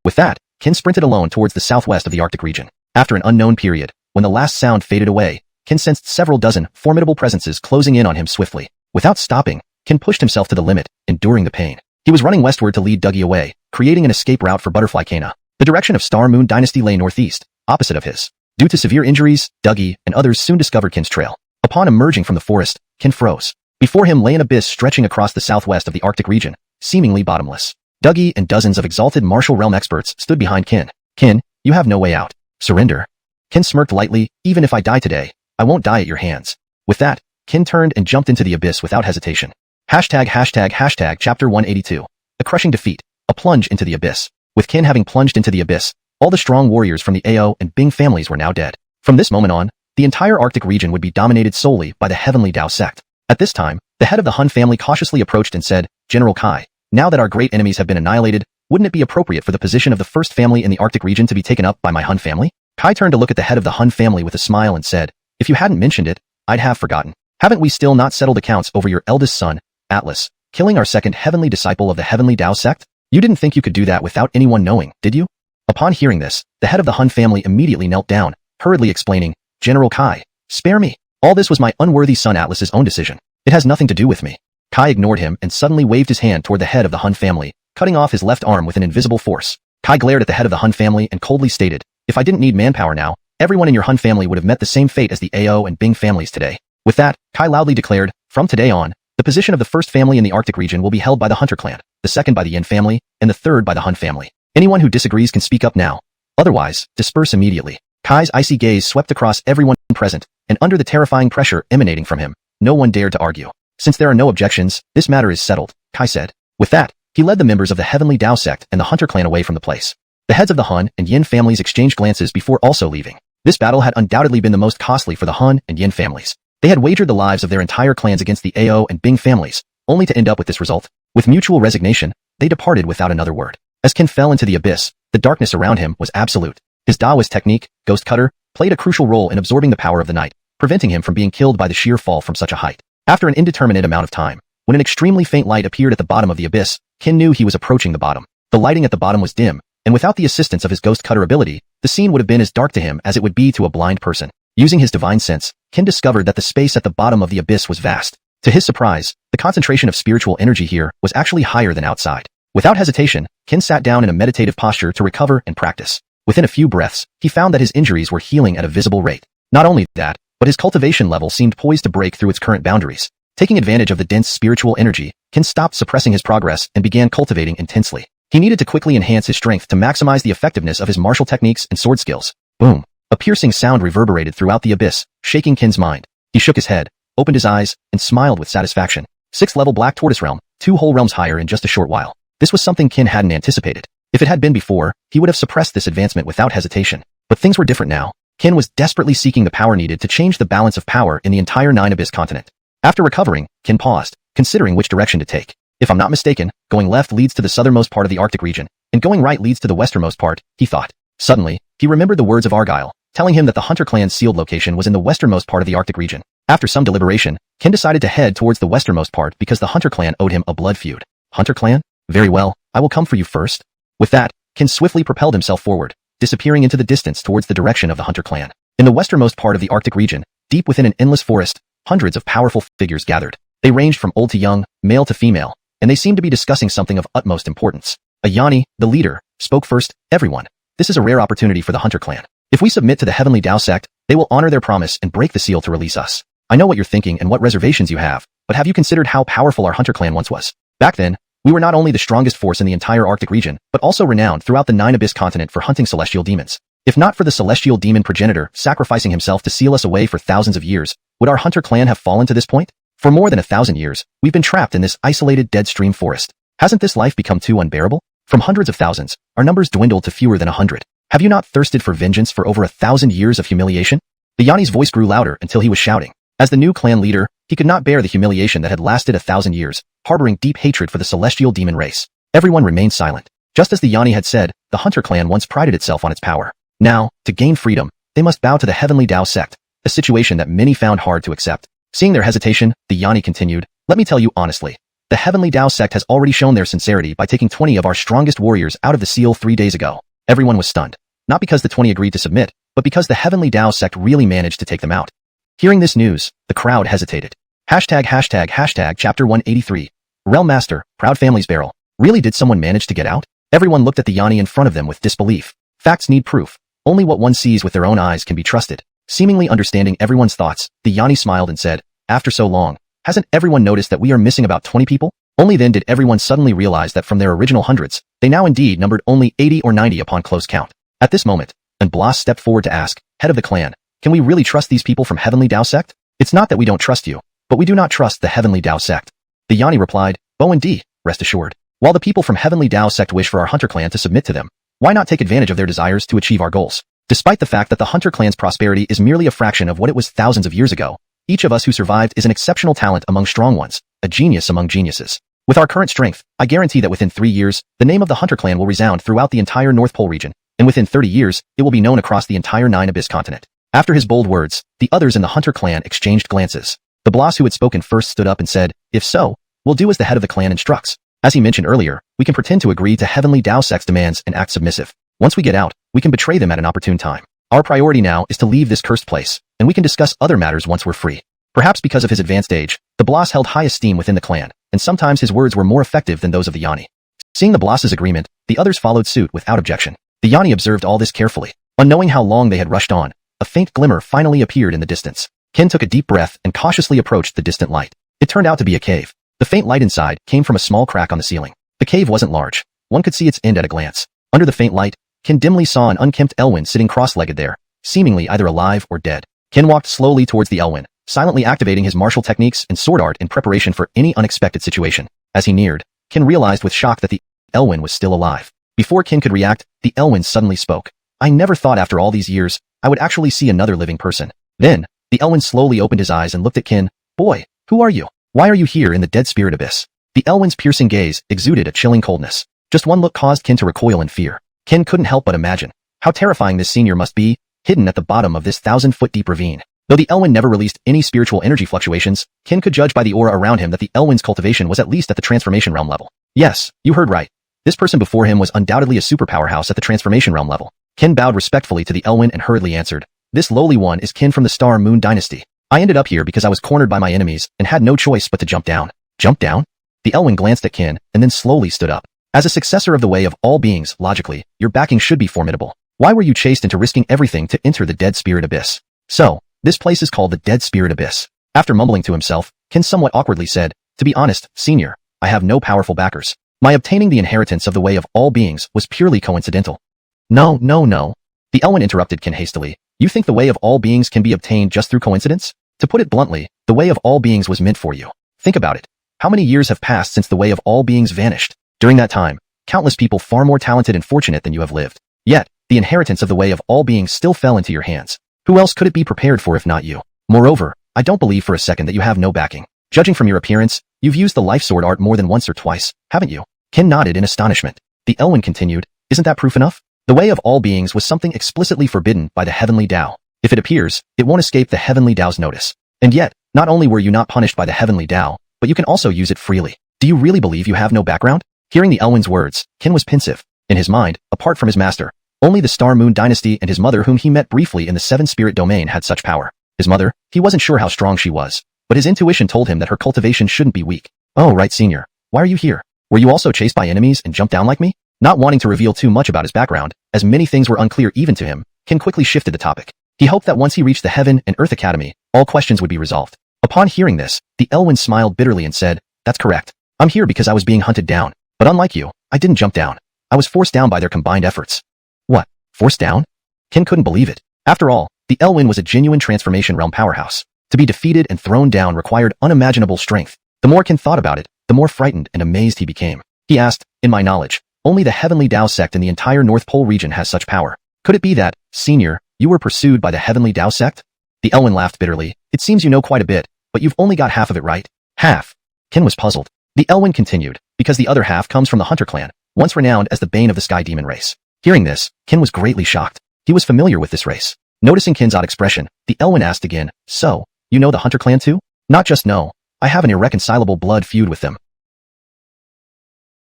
With that, Qin sprinted alone towards the southwest of the Arctic region. After an unknown period, when the last sound faded away, Qin sensed several dozen formidable presences closing in on him swiftly. Without stopping, Qin pushed himself to the limit, enduring the pain. He was running westward to lead Dougie away, creating an escape route for Butterfly Kana. The direction of Star Moon Dynasty lay northeast, opposite of his. Due to severe injuries, Dougie and others soon discovered Qin's trail. Upon emerging from the forest, Qin froze. Before him lay an abyss stretching across the southwest of the Arctic region, seemingly bottomless. Dougie and dozens of exalted martial realm experts stood behind Qin. Qin, you have no way out. Surrender. Qin smirked lightly, even if I die today, I won't die at your hands. With that, Qin turned and jumped into the abyss without hesitation. Chapter 182. A crushing defeat. A plunge into the abyss. With Qin having plunged into the abyss, all the strong warriors from the Ao and Bing families were now dead. From this moment on, the entire Arctic region would be dominated solely by the Heavenly Dao sect. At this time, the head of the Han family cautiously approached and said, General Kai, now that our great enemies have been annihilated, wouldn't it be appropriate for the position of the first family in the Arctic region to be taken up by my Han family? Kai turned to look at the head of the Han family with a smile and said, if you hadn't mentioned it, I'd have forgotten. Haven't we still not settled accounts over your eldest son, Atlas, killing our second heavenly disciple of the Heavenly Dao sect? You didn't think you could do that without anyone knowing, did you? Upon hearing this, the head of the Han family immediately knelt down, hurriedly explaining, General Kai, spare me. All this was my unworthy son Atlas's own decision. It has nothing to do with me. Kai ignored him and suddenly waved his hand toward the head of the Han family, cutting off his left arm with an invisible force. Kai glared at the head of the Han family and coldly stated, if I didn't need manpower now, everyone in your Han family would have met the same fate as the Ao and Bing families today. With that, Kai loudly declared, from today on, the position of the first family in the Arctic region will be held by the Hunter clan, the second by the Yin family, and the third by the Han family. Anyone who disagrees can speak up now. Otherwise, disperse immediately. Kai's icy gaze swept across everyone present, and under the terrifying pressure emanating from him, no one dared to argue. Since there are no objections, this matter is settled, Kai said. With that, he led the members of the Heavenly Dao sect and the Hunter clan away from the place. The heads of the Han and Yin families exchanged glances before also leaving. This battle had undoubtedly been the most costly for the Han and Yin families. They had wagered the lives of their entire clans against the Ao and Bing families, only to end up with this result. With mutual resignation, they departed without another word. As Qin fell into the abyss, the darkness around him was absolute. His Daoist technique, Ghost Cutter, played a crucial role in absorbing the power of the night, preventing him from being killed by the sheer fall from such a height. After an indeterminate amount of time, when an extremely faint light appeared at the bottom of the abyss, Qin knew he was approaching the bottom. The lighting at the bottom was dim, and without the assistance of his Ghost Cutter ability, the scene would have been as dark to him as it would be to a blind person. Using his divine sense, Qin discovered that the space at the bottom of the abyss was vast. To his surprise, the concentration of spiritual energy here was actually higher than outside. Without hesitation, Qin sat down in a meditative posture to recover and practice. Within a few breaths, he found that his injuries were healing at a visible rate. Not only that, but his cultivation level seemed poised to break through its current boundaries. Taking advantage of the dense spiritual energy, Qin stopped suppressing his progress and began cultivating intensely. He needed to quickly enhance his strength to maximize the effectiveness of his martial techniques and sword skills. Boom! A piercing sound reverberated throughout the abyss, shaking Qin's mind. He shook his head, opened his eyes, and smiled with satisfaction. 6th level Black Tortoise Realm, 2 whole realms higher in just a short while. This was something Qin hadn't anticipated. If it had been before, he would have suppressed this advancement without hesitation. But things were different now. Qin was desperately seeking the power needed to change the balance of power in the entire Nine Abyss continent. After recovering, Qin paused, considering which direction to take. If I'm not mistaken, going left leads to the southernmost part of the Arctic region, and going right leads to the westernmost part, he thought. Suddenly, he remembered the words of Argyle, telling him that the Hunter clan's sealed location was in the westernmost part of the Arctic region. After some deliberation, Qin decided to head towards the westernmost part because the Hunter clan owed him a blood feud. Hunter clan? Very well, I will come for you first. With that, Qin swiftly propelled himself forward, disappearing into the distance towards the direction of the Hunter clan. In the westernmost part of the Arctic region, deep within an endless forest, hundreds of powerful figures gathered. They ranged from old to young, male to female, and they seemed to be discussing something of utmost importance. Ayani, the leader, spoke first. Everyone, this is a rare opportunity for the Hunter clan. If we submit to the Heavenly Dao sect, they will honor their promise and break the seal to release us. I know what you're thinking and what reservations you have, but have you considered how powerful our Hunter clan once was? Back then, we were not only the strongest force in the entire Arctic region, but also renowned throughout the Nine Abyss continent for hunting celestial demons. If not for the celestial demon progenitor sacrificing himself to seal us away for thousands of years, would our Hunter clan have fallen to this point? For more than 1,000 years, we've been trapped in this isolated dead stream forest. Hasn't this life become too unbearable? From hundreds of thousands, our numbers dwindled to fewer than 100. Have you not thirsted for vengeance for over 1,000 years of humiliation? The Yani's voice grew louder until he was shouting. As the new clan leader, he could not bear the humiliation that had lasted 1,000 years, harboring deep hatred for the celestial demon race. Everyone remained silent. Just as the Yani had said, the Hunter clan once prided itself on its power. Now, to gain freedom, they must bow to the Heavenly Dao sect, a situation that many found hard to accept. Seeing their hesitation, the Yani continued, let me tell you honestly. The Heavenly Dao sect has already shown their sincerity by taking 20 of our strongest warriors out of the seal 3 days ago. Everyone was stunned. Not because the 20 agreed to submit, but because the Heavenly Tao sect really managed to take them out. Hearing this news, the crowd hesitated. Chapter 183. Realm Master, Proud Family's Barrel. Really, did someone manage to get out? Everyone looked at the Yanni in front of them with disbelief. Facts need proof. Only what one sees with their own eyes can be trusted. Seemingly understanding everyone's thoughts, the Yanni smiled and said, after so long, hasn't everyone noticed that we are missing about 20 people? Only then did everyone suddenly realize that from their original hundreds, they now indeed numbered only 80 or 90 upon close count. At this moment, Blas stepped forward to ask, head of the clan, can we really trust these people from Heavenly Tao sect? It's not that we don't trust you, but we do not trust the Heavenly Tao sect. The Yanni replied, oh indeed, rest assured. While the people from Heavenly Tao sect wish for our Hunter clan to submit to them, why not take advantage of their desires to achieve our goals? Despite the fact that the Hunter clan's prosperity is merely a fraction of what it was thousands of years ago, each of us who survived is an exceptional talent among strong ones, a genius among geniuses. With our current strength, I guarantee that within 3 years, the name of the Hunter clan will resound throughout the entire North Pole region, and within 30 years, it will be known across the entire Nine Abyss continent. After his bold words, the others in the Hunter clan exchanged glances. The Blas who had spoken first stood up and said, if so, we'll do as the head of the clan instructs. As he mentioned earlier, we can pretend to agree to Heavenly Tao sect's demands and act submissive. Once we get out, we can betray them at an opportune time. Our priority now is to leave this cursed place, and we can discuss other matters once we're free. Perhaps because of his advanced age, the Blas held high esteem within the clan, and sometimes his words were more effective than those of the Yanni. Seeing the Blas's agreement, the others followed suit without objection. The Yanni observed all this carefully. Unknowing how long they had rushed on, a faint glimmer finally appeared in the distance. Ken took a deep breath and cautiously approached the distant light. It turned out to be a cave. The faint light inside came from a small crack on the ceiling. The cave wasn't large. One could see its end at a glance. Under the faint light, Ken dimly saw an unkempt Elwyn sitting cross-legged there, seemingly either alive or dead. Ken walked slowly towards the Elwyn, silently activating his martial techniques and sword art in preparation for any unexpected situation. As he neared, Ken realized with shock that the Elwyn was still alive. Before Ken could react, the Elwyn suddenly spoke. I never thought after all these years, I would actually see another living person. Then, the Elwyn slowly opened his eyes and looked at Ken. Boy, who are you? Why are you here in the dead spirit abyss? The Elwyn's piercing gaze exuded a chilling coldness. Just one look caused Ken to recoil in fear. Ken couldn't help but imagine how terrifying this senior must be, hidden at the bottom of this 1,000-foot-deep ravine. Though the Elwyn never released any spiritual energy fluctuations, Ken could judge by the aura around him that the Elwyn's cultivation was at least at the transformation realm level. Yes, you heard right. This person before him was undoubtedly a superpowerhouse at the transformation realm level. Ken bowed respectfully to the Elwyn and hurriedly answered, this lowly one is Ken from the Star Moon Dynasty. I ended up here because I was cornered by my enemies and had no choice but to jump down. Jump down? The Elwyn glanced at Ken and then slowly stood up. As a successor of the way of all beings, logically, your backing should be formidable. Why were you chased into risking everything to enter the Dead Spirit Abyss? So, this place is called the Dead Spirit Abyss. After mumbling to himself, Ken somewhat awkwardly said, to be honest, senior, I have no powerful backers. My obtaining the inheritance of the way of all beings was purely coincidental. No. The Elwyn interrupted Ken hastily. You think the way of all beings can be obtained just through coincidence? To put it bluntly, the way of all beings was meant for you. Think about it. How many years have passed since the way of all beings vanished? During that time, countless people far more talented and fortunate than you have lived. Yet, the inheritance of the way of all beings still fell into your hands. Who else could it be prepared for if not you? Moreover, I don't believe for a second that you have no backing. Judging from your appearance, you've used the life sword art more than once or twice, haven't you? Ken nodded in astonishment. The Elwyn continued, isn't that proof enough? The way of all beings was something explicitly forbidden by the Heavenly Tao. If it appears, it won't escape the Heavenly Tao's notice. And yet, not only were you not punished by the Heavenly Tao, but you can also use it freely. Do you really believe you have no background? Hearing the Elwyn's words, Ken was pensive. In his mind, apart from his master, only the Star Moon Dynasty and his mother whom he met briefly in the Seven Spirit Domain had such power. His mother, he wasn't sure how strong she was, but his intuition told him that her cultivation shouldn't be weak. Oh right senior, why are you here? Were you also chased by enemies and jumped down like me? Not wanting to reveal too much about his background, as many things were unclear even to him, Ken quickly shifted the topic. He hoped that once he reached the Heaven and Earth Academy, all questions would be resolved. Upon hearing this, the Elwyn smiled bitterly and said, that's correct. I'm here because I was being hunted down. But unlike you, I didn't jump down. I was forced down by their combined efforts. What? Forced down? Ken couldn't believe it. After all, the Elwyn was a genuine transformation realm powerhouse. To be defeated and thrown down required unimaginable strength. The more Ken thought about it, the more frightened and amazed he became. He asked, in my knowledge, only the Heavenly Tao sect in the entire North Pole region has such power. Could it be that, senior, you were pursued by the Heavenly Tao sect? The Elwyn laughed bitterly. It seems you know quite a bit, but you've only got half of it right. Half? Ken was puzzled. The Elwyn continued, because the other half comes from the Hunter clan, once renowned as the bane of the Sky Demon race. Hearing this, Ken was greatly shocked. He was familiar with this race. Noticing Ken's odd expression, the Elwyn asked again, so, you know the Hunter clan too? Not just know, I have an irreconcilable blood feud with them.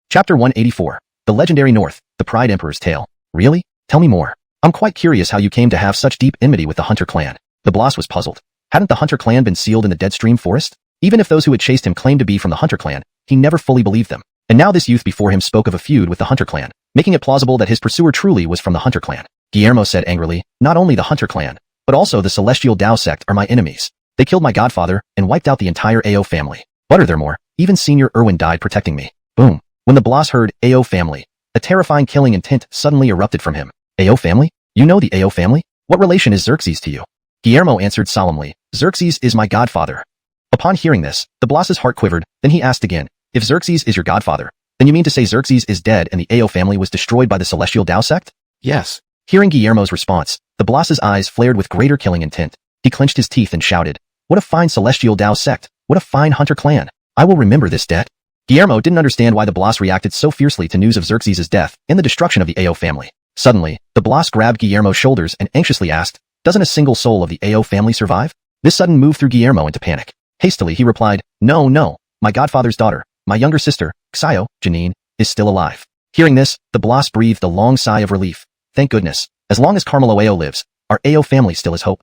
Chapter 184. The Legendary North, the Pride Emperor's Tale. Really? Tell me more. I'm quite curious how you came to have such deep enmity with the Hunter clan. The boss was puzzled. Hadn't the Hunter clan been sealed in the Deadstream Forest? Even if those who had chased him claimed to be from the Hunter clan, he never fully believed them. And now this youth before him spoke of a feud with the Hunter clan, making it plausible that his pursuer truly was from the Hunter clan. Guillermo said angrily, not only the Hunter clan, but also the Celestial Dao sect are my enemies. They killed my godfather and wiped out the entire AO family. Furthermore, even Senior Irwin died protecting me. Boom. When the boss heard AO family, a terrifying killing intent suddenly erupted from him. AO family? You know the AO family? What relation is Xerxes to you? Guillermo answered solemnly, Xerxes is my godfather. Upon hearing this, the boss's heart quivered, then he asked again, if Xerxes is your godfather, then you mean to say Xerxes is dead and the AO family was destroyed by the Celestial Dao sect? Yes. Hearing Guillermo's response, the boss's eyes flared with greater killing intent. He clenched his teeth and shouted, what a fine Celestial Dao sect, what a fine Hunter clan. I will remember this debt. Guillermo didn't understand why the boss reacted so fiercely to news of Xerxes' death and the destruction of the AO family. Suddenly, the boss grabbed Guillermo's shoulders and anxiously asked, doesn't a single soul of the AO family survive? This sudden move threw Guillermo into panic. Hastily he replied, no, my godfather's daughter, my younger sister, Xio, Janine, is still alive. Hearing this, the boss breathed a long sigh of relief. Thank goodness, as long as Carmelo AO lives, our AO family still has hope.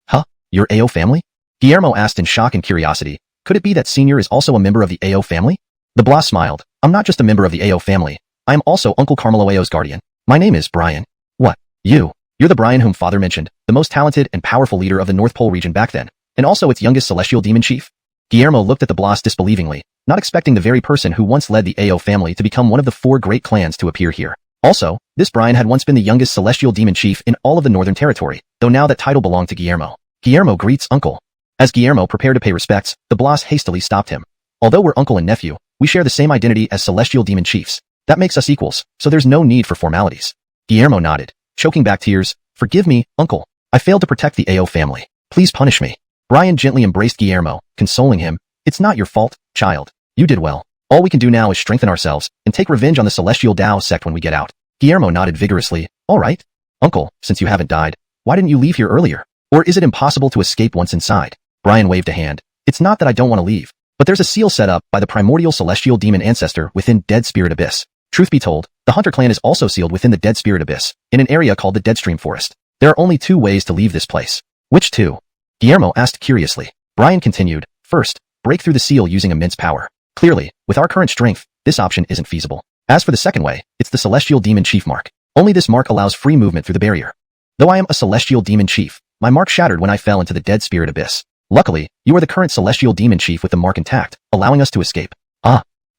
Huh? Your AO family? Guillermo asked in shock and curiosity. Could it be that Senior is also a member of the AO family? The boss smiled. I'm not just a member of the AO family. I am also Uncle Carmelo AO's guardian. My name is Brian. What? You're the Brian whom father mentioned, the most talented and powerful leader of the North Pole region back then, and also its youngest celestial demon chief? Guillermo looked at the boss disbelievingly, not expecting the very person who once led the AO family to become one of the 4 great clans to appear here. Also, this Brian had once been the youngest celestial demon chief in all of the Northern Territory, though now that title belonged to Guillermo. Guillermo greets uncle. As Guillermo prepared to pay respects, the boss hastily stopped him. Although we're uncle and nephew, we share the same identity as celestial demon chiefs. That makes us equals, so there's no need for formalities. Guillermo nodded, choking back tears. Forgive me, uncle. I failed to protect the AO family. Please punish me. Brian gently embraced Guillermo, consoling him. It's not your fault, child. You did well. All we can do now is strengthen ourselves and take revenge on the Celestial Dao sect when we get out. Guillermo nodded vigorously. All right. Uncle, since you haven't died, why didn't you leave here earlier? Or is it impossible to escape once inside? Brian waved a hand. It's not that I don't want to leave, but there's a seal set up by the primordial celestial demon ancestor within Dead Spirit Abyss. Truth be told, the Hunter clan is also sealed within the Dead Spirit Abyss, in an area called the Deadstream Forest. There are only 2 ways to leave this place. Which 2? Guillermo asked curiously. Brian continued, first, break through the seal using immense power. Clearly, with our current strength, this option isn't feasible. As for the second way, it's the Celestial Demon Chief mark. Only this mark allows free movement through the barrier. Though I am a Celestial Demon Chief, my mark shattered when I fell into the Dead Spirit Abyss. Luckily, you are the current Celestial Demon Chief with the mark intact, allowing us to escape.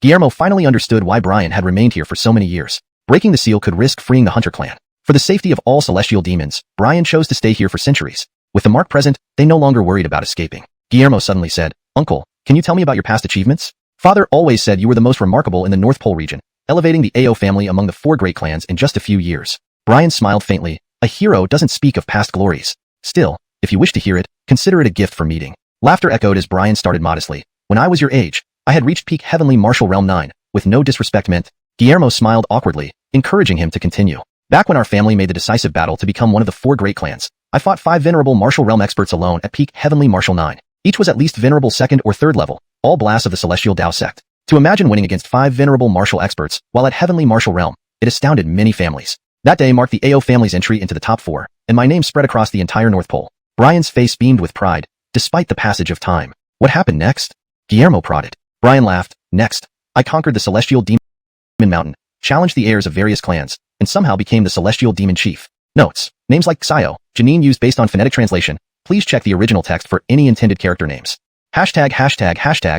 Guillermo finally understood why Brian had remained here for so many years. Breaking the seal could risk freeing the Hunter clan. For the safety of all celestial demons, Brian chose to stay here for centuries. With the mark present, they no longer worried about escaping. Guillermo suddenly said, Uncle, can you tell me about your past achievements? Father always said you were the most remarkable in the North Pole region, elevating the AO family among the 4 great clans in just a few years. Brian smiled faintly. A hero doesn't speak of past glories. Still, if you wish to hear it, consider it a gift for meeting. Laughter echoed as Brian started modestly. When I was your age, I had reached peak Heavenly Martial Realm 9, with no disrespect meant. Guillermo smiled awkwardly, encouraging him to continue. Back when our family made the decisive battle to become one of the 4 great clans, I fought 5 venerable martial realm experts alone at peak Heavenly Martial 9. Each was at least venerable 2nd or 3rd level, all blasts of the Celestial Dao sect. To imagine winning against 5 venerable martial experts while at Heavenly Martial Realm, it astounded many families. That day marked the AO family's entry into the top 4, and my name spread across the entire North Pole. Brian's face beamed with pride, despite the passage of time. What happened next? Guillermo prodded. Brian laughed. Next, I conquered the Celestial Demon Mountain, challenged the heirs of various clans, and somehow became the Celestial Demon Chief. Notes. Names like Xio, Janine used based on phonetic translation. Please check the original text for any intended character names. Hashtag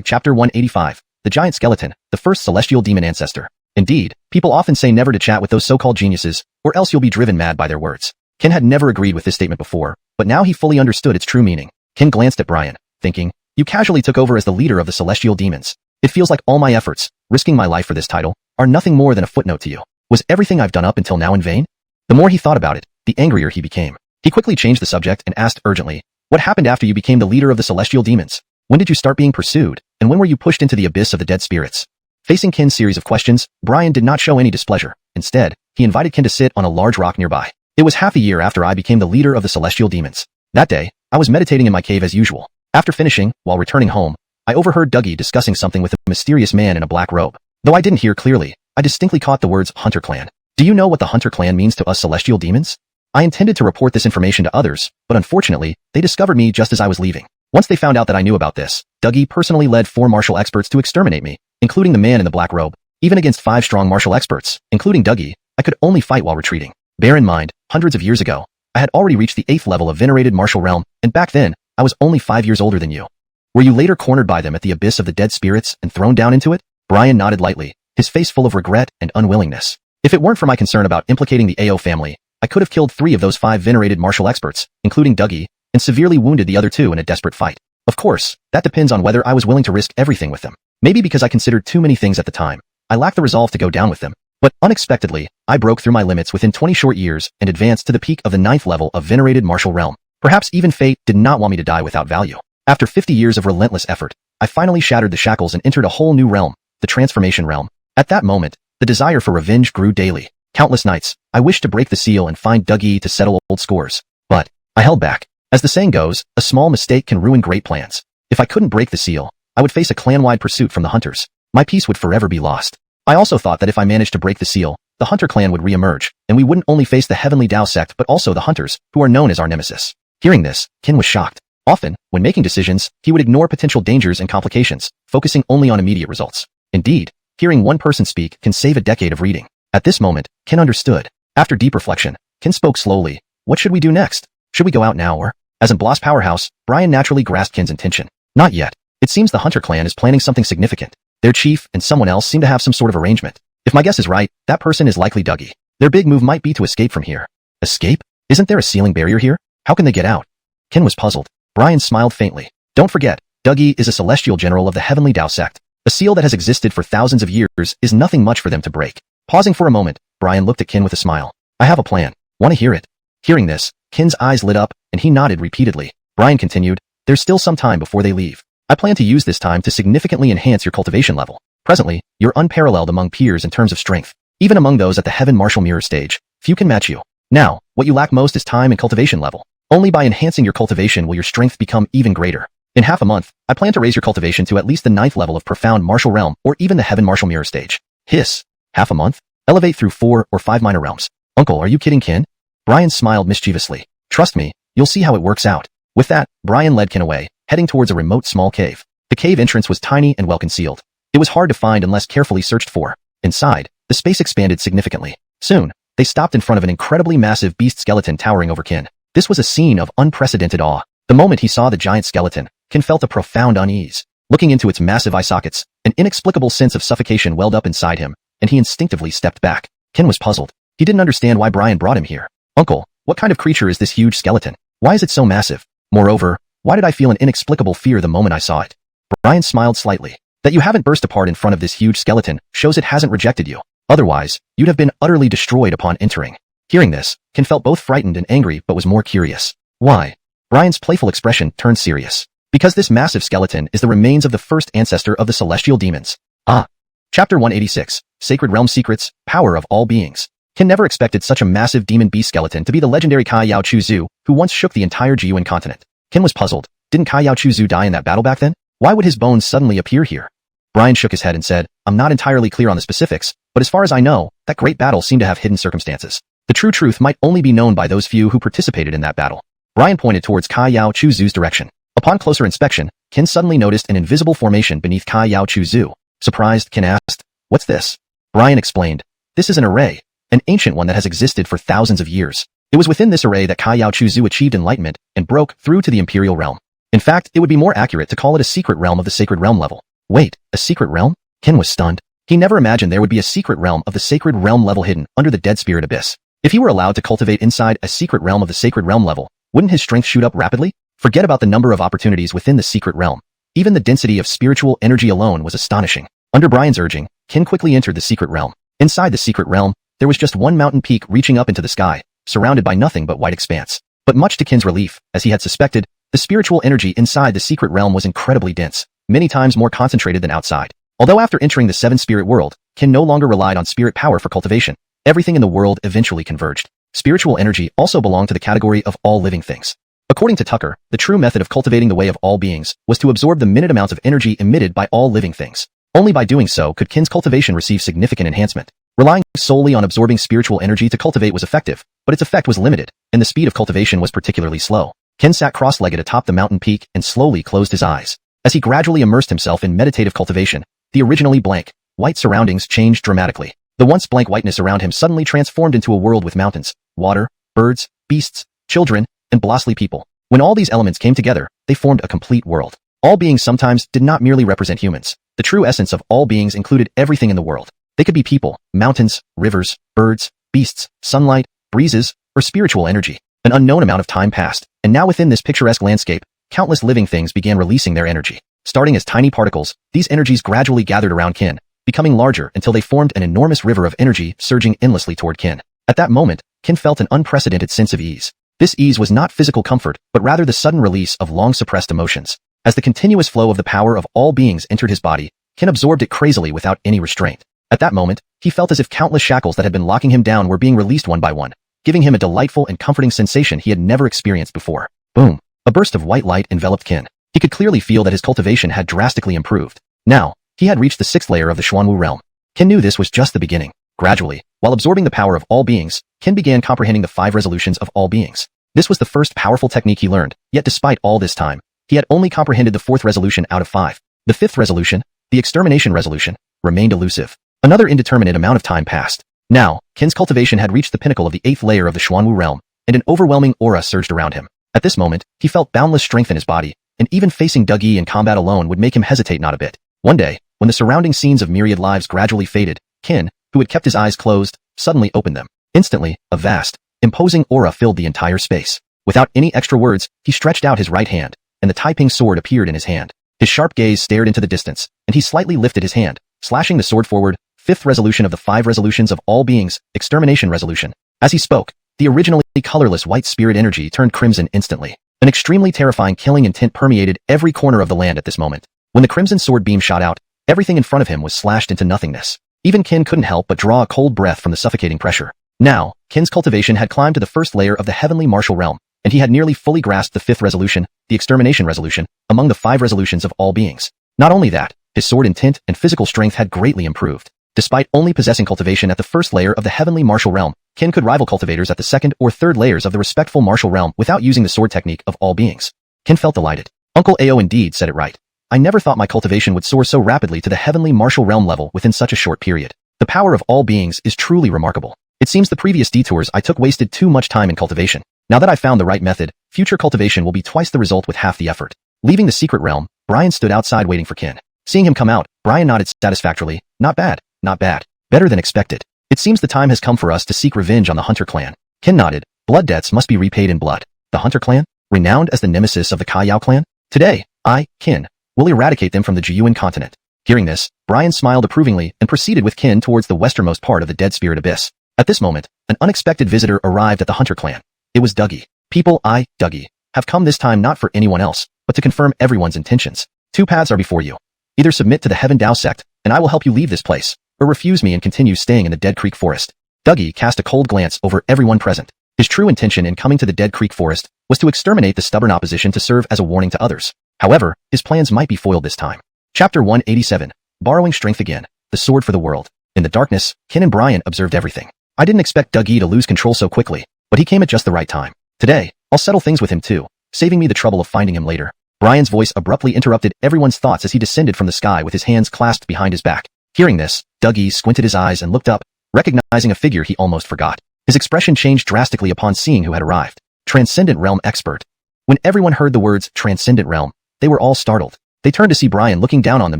Chapter 185. The Giant Skeleton, the first Celestial Demon Ancestor. Indeed, people often say never to chat with those so-called geniuses, or else you'll be driven mad by their words. Ken had never agreed with this statement before, but now he fully understood its true meaning. Ken glanced at Brian, thinking, you casually took over as the leader of the Celestial Demons. It feels like all my efforts, risking my life for this title, are nothing more than a footnote to you. Was everything I've done up until now in vain? The more he thought about it, the angrier he became. He quickly changed the subject and asked urgently, what happened after you became the leader of the Celestial Demons? When did you start being pursued, and when were you pushed into the abyss of the dead spirits? Facing Ken's series of questions, Brian did not show any displeasure. Instead, he invited Ken to sit on a large rock nearby. It was half a year after I became the leader of the Celestial Demons. That day, I was meditating in my cave as usual. After finishing, while returning home, I overheard Dougie discussing something with a mysterious man in a black robe. Though I didn't hear clearly, I distinctly caught the words Hunter Clan. Do you know what the Hunter clan means to us celestial demons? I intended to report this information to others, but unfortunately, they discovered me just as I was leaving. Once they found out that I knew about this, Dougie personally led 4 martial experts to exterminate me, including the man in the black robe. Even against 5 strong martial experts, including Dougie, I could only fight while retreating. Bear in mind, hundreds of years ago, I had already reached the 8th level of venerated martial realm, and back then, I was only 5 years older than you. Were you later cornered by them at the abyss of the dead spirits and thrown down into it? Brian nodded lightly, his face full of regret and unwillingness. If it weren't for my concern about implicating the AO family, I could have killed 3 of those 5 venerated martial experts, including Dougie, and severely wounded the other 2 in a desperate fight. Of course, that depends on whether I was willing to risk everything with them. Maybe because I considered too many things at the time, I lacked the resolve to go down with them. But unexpectedly, I broke through my limits within 20 short years and advanced to the peak of the 9th level of venerated martial realm. Perhaps even fate did not want me to die without value. After 50 years of relentless effort, I finally shattered the shackles and entered a whole new realm, the transformation realm. At that moment, the desire for revenge grew daily. Countless nights, I wished to break the seal and find Dougie to settle old scores. But I held back. As the saying goes, a small mistake can ruin great plans. If I couldn't break the seal, I would face a clan-wide pursuit from the hunters. My peace would forever be lost. I also thought that if I managed to break the seal, the hunter clan would re-emerge, and we wouldn't only face the heavenly Dao sect but also the hunters, who are known as our nemesis. Hearing this, Ken was shocked. Often, when making decisions, he would ignore potential dangers and complications, focusing only on immediate results. Indeed, hearing one person speak can save a decade of reading. At this moment, Ken understood. After deep reflection, Ken spoke slowly. What should we do next? Should we go out now or? As in Bloss Powerhouse, Brian naturally grasped Ken's intention. Not yet. It seems the Hunter clan is planning something significant. Their chief and someone else seem to have some sort of arrangement. If my guess is right, that person is likely Dougie. Their big move might be to escape from here. Escape? Isn't there a ceiling barrier here? How can they get out? Ken was puzzled. Brian smiled faintly. Don't forget, Dougie is a celestial general of the heavenly Dao sect. A seal that has existed for thousands of years is nothing much for them to break. Pausing for a moment, Brian looked at Ken with a smile. I have a plan. Want to hear it? Hearing this, Ken's eyes lit up, and he nodded repeatedly. Brian continued, there's still some time before they leave. I plan to use this time to significantly enhance your cultivation level. Presently, you're unparalleled among peers in terms of strength. Even among those at the Heaven Martial Mirror stage, few can match you. Now, what you lack most is time and cultivation level. Only by enhancing your cultivation will your strength become even greater. In half a month, I plan to raise your cultivation to at least the 9th level of Profound Martial Realm or even the Heaven Martial Mirror stage. Hiss. Half a month? Elevate through 4 or 5 minor realms. Uncle, are you kidding Ken? Brian smiled mischievously. Trust me, you'll see how it works out. With that, Brian led Ken away, heading towards a remote small cave. The cave entrance was tiny and well concealed. It was hard to find unless carefully searched for. Inside, the space expanded significantly. Soon, they stopped in front of an incredibly massive beast skeleton towering over Ken. This was a scene of unprecedented awe. The moment he saw the giant skeleton, Ken felt a profound unease. Looking into its massive eye sockets, an inexplicable sense of suffocation welled up inside him, and he instinctively stepped back. Ken was puzzled. He didn't understand why Brian brought him here. Uncle, what kind of creature is this huge skeleton? Why is it so massive? Moreover, why did I feel an inexplicable fear the moment I saw it? Brian smiled slightly. That you haven't burst apart in front of this huge skeleton shows it hasn't rejected you. Otherwise, you'd have been utterly destroyed upon entering. Hearing this, Ken felt both frightened and angry but was more curious. Why? Brian's playful expression turned serious. Because this massive skeleton is the remains of the first ancestor of the celestial demons. Ah. Chapter 186, Sacred Realm Secrets, Power of All Beings. Ken never expected such a massive demon beast skeleton to be the legendary Kai Yao Chu Zhu, who once shook the entire Jiyuan continent. Ken was puzzled. Didn't Kai Yao Chu Zhu die in that battle back then? Why would his bones suddenly appear here? Brian shook his head and said, I'm not entirely clear on the specifics, but as far as I know, that great battle seemed to have hidden circumstances. The true truth might only be known by those few who participated in that battle. Brian pointed towards Kai Yao Chu Zhu's direction. Upon closer inspection, Ken suddenly noticed an invisible formation beneath Kai Yao Chu Zhu. Surprised, Ken asked, what's this? Brian explained, this is an array, an ancient one that has existed for thousands of years. It was within this array that Kai Yao Chu Zhu achieved enlightenment and broke through to the Imperial Realm. In fact, it would be more accurate to call it a secret realm of the Sacred Realm level. Wait, a secret realm? Ken was stunned. He never imagined there would be a secret realm of the Sacred Realm level hidden under the Dead Spirit Abyss. If he were allowed to cultivate inside a secret realm of the Sacred Realm level, wouldn't his strength shoot up rapidly? Forget about the number of opportunities within the secret realm. Even the density of spiritual energy alone was astonishing. Under Brian's urging, Ken quickly entered the secret realm. Inside the secret realm, there was just one mountain peak reaching up into the sky, surrounded by nothing but white expanse. But much to Ken's relief, as he had suspected, the spiritual energy inside the secret realm was incredibly dense, many times more concentrated than outside. Although after entering the Seven Spirit world, Ken no longer relied on spirit power for cultivation, everything in the world eventually converged. Spiritual energy also belonged to the category of all living things. According to Tucker, the true method of cultivating the way of all beings was to absorb the minute amount of energy emitted by all living things. Only by doing so could Ken's cultivation receive significant enhancement. Relying solely on absorbing spiritual energy to cultivate was effective, but its effect was limited, and the speed of cultivation was particularly slow. Ken sat cross-legged atop the mountain peak and slowly closed his eyes. As he gradually immersed himself in meditative cultivation, the originally blank, white surroundings changed dramatically. The once blank whiteness around him suddenly transformed into a world with mountains, water, birds, beasts, children, and blossly people. When all these elements came together, they formed a complete world. All beings sometimes did not merely represent humans. The true essence of all beings included everything in the world. They could be people, mountains, rivers, birds, beasts, sunlight, breezes, or spiritual energy. An unknown amount of time passed, and now within this picturesque landscape, countless living things began releasing their energy. Starting as tiny particles, these energies gradually gathered around Ken, becoming larger until they formed an enormous river of energy surging endlessly toward Ken. At that moment, Ken felt an unprecedented sense of ease. This ease was not physical comfort, but rather the sudden release of long-suppressed emotions. As the continuous flow of the power of all beings entered his body, Ken absorbed it crazily without any restraint. At that moment, he felt as if countless shackles that had been locking him down were being released one by one, giving him a delightful and comforting sensation he had never experienced before. Boom! A burst of white light enveloped Ken. He could clearly feel that his cultivation had drastically improved. Now, he had reached the 6th layer of the Xuanwu realm. Ken knew this was just the beginning. Gradually, while absorbing the power of all beings, Ken began comprehending the 5 resolutions of all beings. This was the first powerful technique he learned, yet despite all this time, he had only comprehended the 4th resolution out of 5. The 5th resolution, the extermination resolution, remained elusive. Another indeterminate amount of time passed. Now, Ken's cultivation had reached the pinnacle of the 8th layer of the Xuanwu realm, and an overwhelming aura surged around him. At this moment, he felt boundless strength in his body, and even facing Dougie in combat alone would make him hesitate not a bit. One day, when the surrounding scenes of myriad lives gradually faded, Ken, who had kept his eyes closed, suddenly opened them. Instantly, a vast, imposing aura filled the entire space. Without any extra words, he stretched out his right hand, and the Taiping sword appeared in his hand. His sharp gaze stared into the distance, and he slightly lifted his hand, slashing the sword forward. 5th resolution of the 5 resolutions of all beings, extermination resolution. As he spoke, the originally colorless white spirit energy turned crimson instantly. An extremely terrifying killing intent permeated every corner of the land at this moment. When the crimson sword beam shot out, everything in front of him was slashed into nothingness. Even Ken couldn't help but draw a cold breath from the suffocating pressure. Now, Ken's cultivation had climbed to the 1st layer of the heavenly martial realm, and he had nearly fully grasped the 5th resolution, the extermination resolution, among the 5 resolutions of all beings. Not only that, his sword intent and physical strength had greatly improved. Despite only possessing cultivation at the 1st layer of the heavenly martial realm, Ken could rival cultivators at the 2nd or 3rd layers of the respectful martial realm without using the sword technique of all beings. Ken felt delighted. Uncle Ao indeed said it right. I never thought my cultivation would soar so rapidly to the heavenly martial realm level within such a short period. The power of all beings is truly remarkable. It seems the previous detours I took wasted too much time in cultivation. Now that I've found the right method, future cultivation will be twice the result with half the effort. Leaving the secret realm, Brian stood outside waiting for Ken. Seeing him come out, Brian nodded satisfactorily. Not bad, not bad. Better than expected. It seems the time has come for us to seek revenge on the Hunter clan. Ken nodded. Blood debts must be repaid in blood. The Hunter clan? Renowned as the nemesis of the Kaiyao clan? Today, I, Ken, will eradicate them from the Jiyuan continent. Hearing this, Brian smiled approvingly and proceeded with Ken towards the westernmost part of the Dead Spirit Abyss. At this moment, an unexpected visitor arrived at the Hunter clan. It was Dougie. People I, Dougie, have come this time not for anyone else, but to confirm everyone's intentions. 2 paths are before you. Either submit to the Heaven Dao sect, and I will help you leave this place, or refuse me and continue staying in the Dead Creek Forest. Dougie cast a cold glance over everyone present. His true intention in coming to the Dead Creek Forest was to exterminate the stubborn opposition to serve as a warning to others. However, his plans might be foiled this time. Chapter 187. Borrowing strength again. The sword for the world. In the darkness, Ken and Brian observed everything. I didn't expect Dougie to lose control so quickly, but he came at just the right time. Today, I'll settle things with him too, saving me the trouble of finding him later. Brian's voice abruptly interrupted everyone's thoughts as he descended from the sky with his hands clasped behind his back. Hearing this, Dougie squinted his eyes and looked up, recognizing a figure he almost forgot. His expression changed drastically upon seeing who had arrived. Transcendent Realm Expert. When everyone heard the words Transcendent Realm, they were all startled. They turned to see Brian looking down on them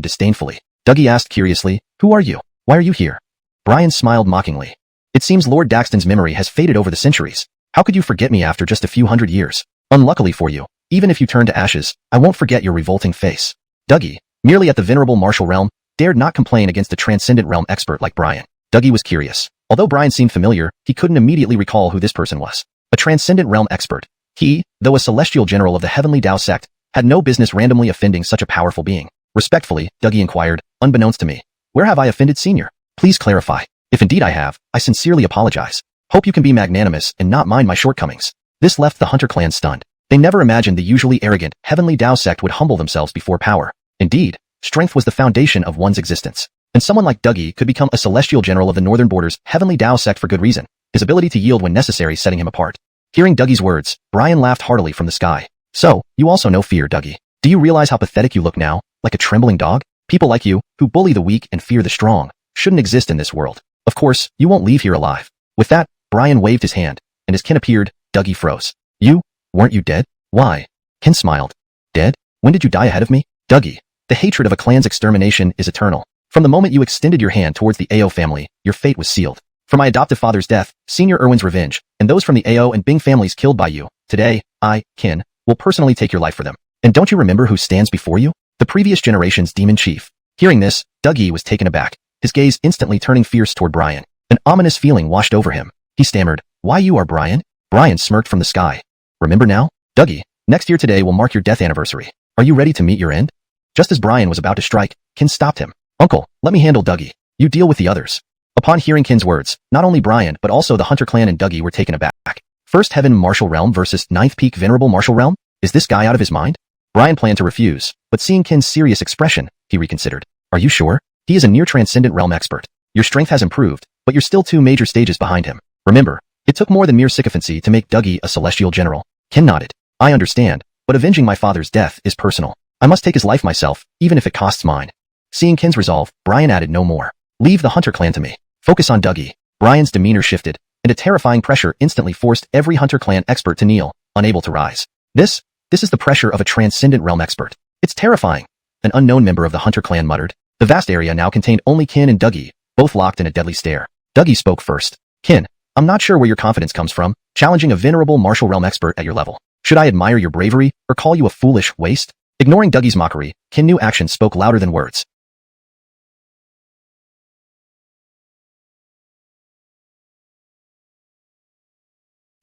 disdainfully. Dougie asked curiously, "Who are you? Why are you here?" Brian smiled mockingly. "It seems Lord Daxton's memory has faded over the centuries. How could you forget me after just a few hundred years? Unluckily for you, even if you turn to ashes, I won't forget your revolting face." Dougie, merely at the venerable martial realm, dared not complain against a Transcendent Realm Expert like Brian. Dougie was curious. Although Brian seemed familiar, he couldn't immediately recall who this person was. A Transcendent Realm Expert. He, though a celestial general of the Heavenly Dao sect, had no business randomly offending such a powerful being. Respectfully, Dougie inquired, "Unbeknownst to me, where have I offended Senior? Please clarify. If indeed I have, I sincerely apologize. Hope you can be magnanimous and not mind my shortcomings." This left the Hunter clan stunned. They never imagined the usually arrogant, Heavenly Dao sect would humble themselves before power. Indeed, strength was the foundation of one's existence. And someone like Dougie could become a celestial general of the Northern Border's Heavenly Dao sect for good reason, his ability to yield when necessary setting him apart. Hearing Dougie's words, Brian laughed heartily from the sky. So, you also know fear, Dougie. Do you realize how pathetic you look now, like a trembling dog? People like you, who bully the weak and fear the strong, shouldn't exist in this world. Of course, you won't leave here alive. With that, Brian waved his hand, and as Ken appeared, Dougie froze. You? Weren't you dead? Why? Ken smiled. Dead? When did you die ahead of me? Dougie, the hatred of a clan's extermination is eternal. From the moment you extended your hand towards the Ao family, your fate was sealed. For my adoptive father's death, Senior Irwin's revenge, and those from the Ao and Bing families killed by you, today, I, Ken, will personally take your life for them. And don't you remember who stands before you? The previous generation's demon chief. Hearing this, Dougie was taken aback, his gaze instantly turning fierce toward Brian. An ominous feeling washed over him. He stammered, "Why you are Brian?" Brian smirked from the sky. "Remember now? Dougie, next year today will mark your death anniversary. Are you ready to meet your end?" Just as Brian was about to strike, Ken stopped him. "Uncle, let me handle Dougie. You deal with the others." Upon hearing Ken's words, not only Brian but also the Hunter clan and Dougie were taken aback. First Heaven Martial Realm versus Ninth Peak Venerable Martial Realm? Is this guy out of his mind? Brian planned to refuse, but seeing Ken's serious expression, he reconsidered. "Are you sure? He is a near transcendent realm expert. Your strength has improved, but you're still 2 major stages behind him. Remember, it took more than mere sycophancy to make Dougie a celestial general." Ken nodded. "I understand, but avenging my father's death is personal. I must take his life myself, even if it costs mine." Seeing Ken's resolve, Brian added no more. "Leave the Hunter clan to me. Focus on Dougie." Brian's demeanor shifted, and a terrifying pressure instantly forced every Hunter clan expert to kneel, unable to rise. This is the pressure of a transcendent realm expert. It's terrifying. An unknown member of the Hunter clan muttered. The vast area now contained only Ken and Dougie, both locked in a deadly stare. Dougie spoke first. "Ken, I'm not sure where your confidence comes from, challenging a venerable martial realm expert at your level. Should I admire your bravery, or call you a foolish waste?" Ignoring Dougie's mockery, Ken knew action spoke louder than words.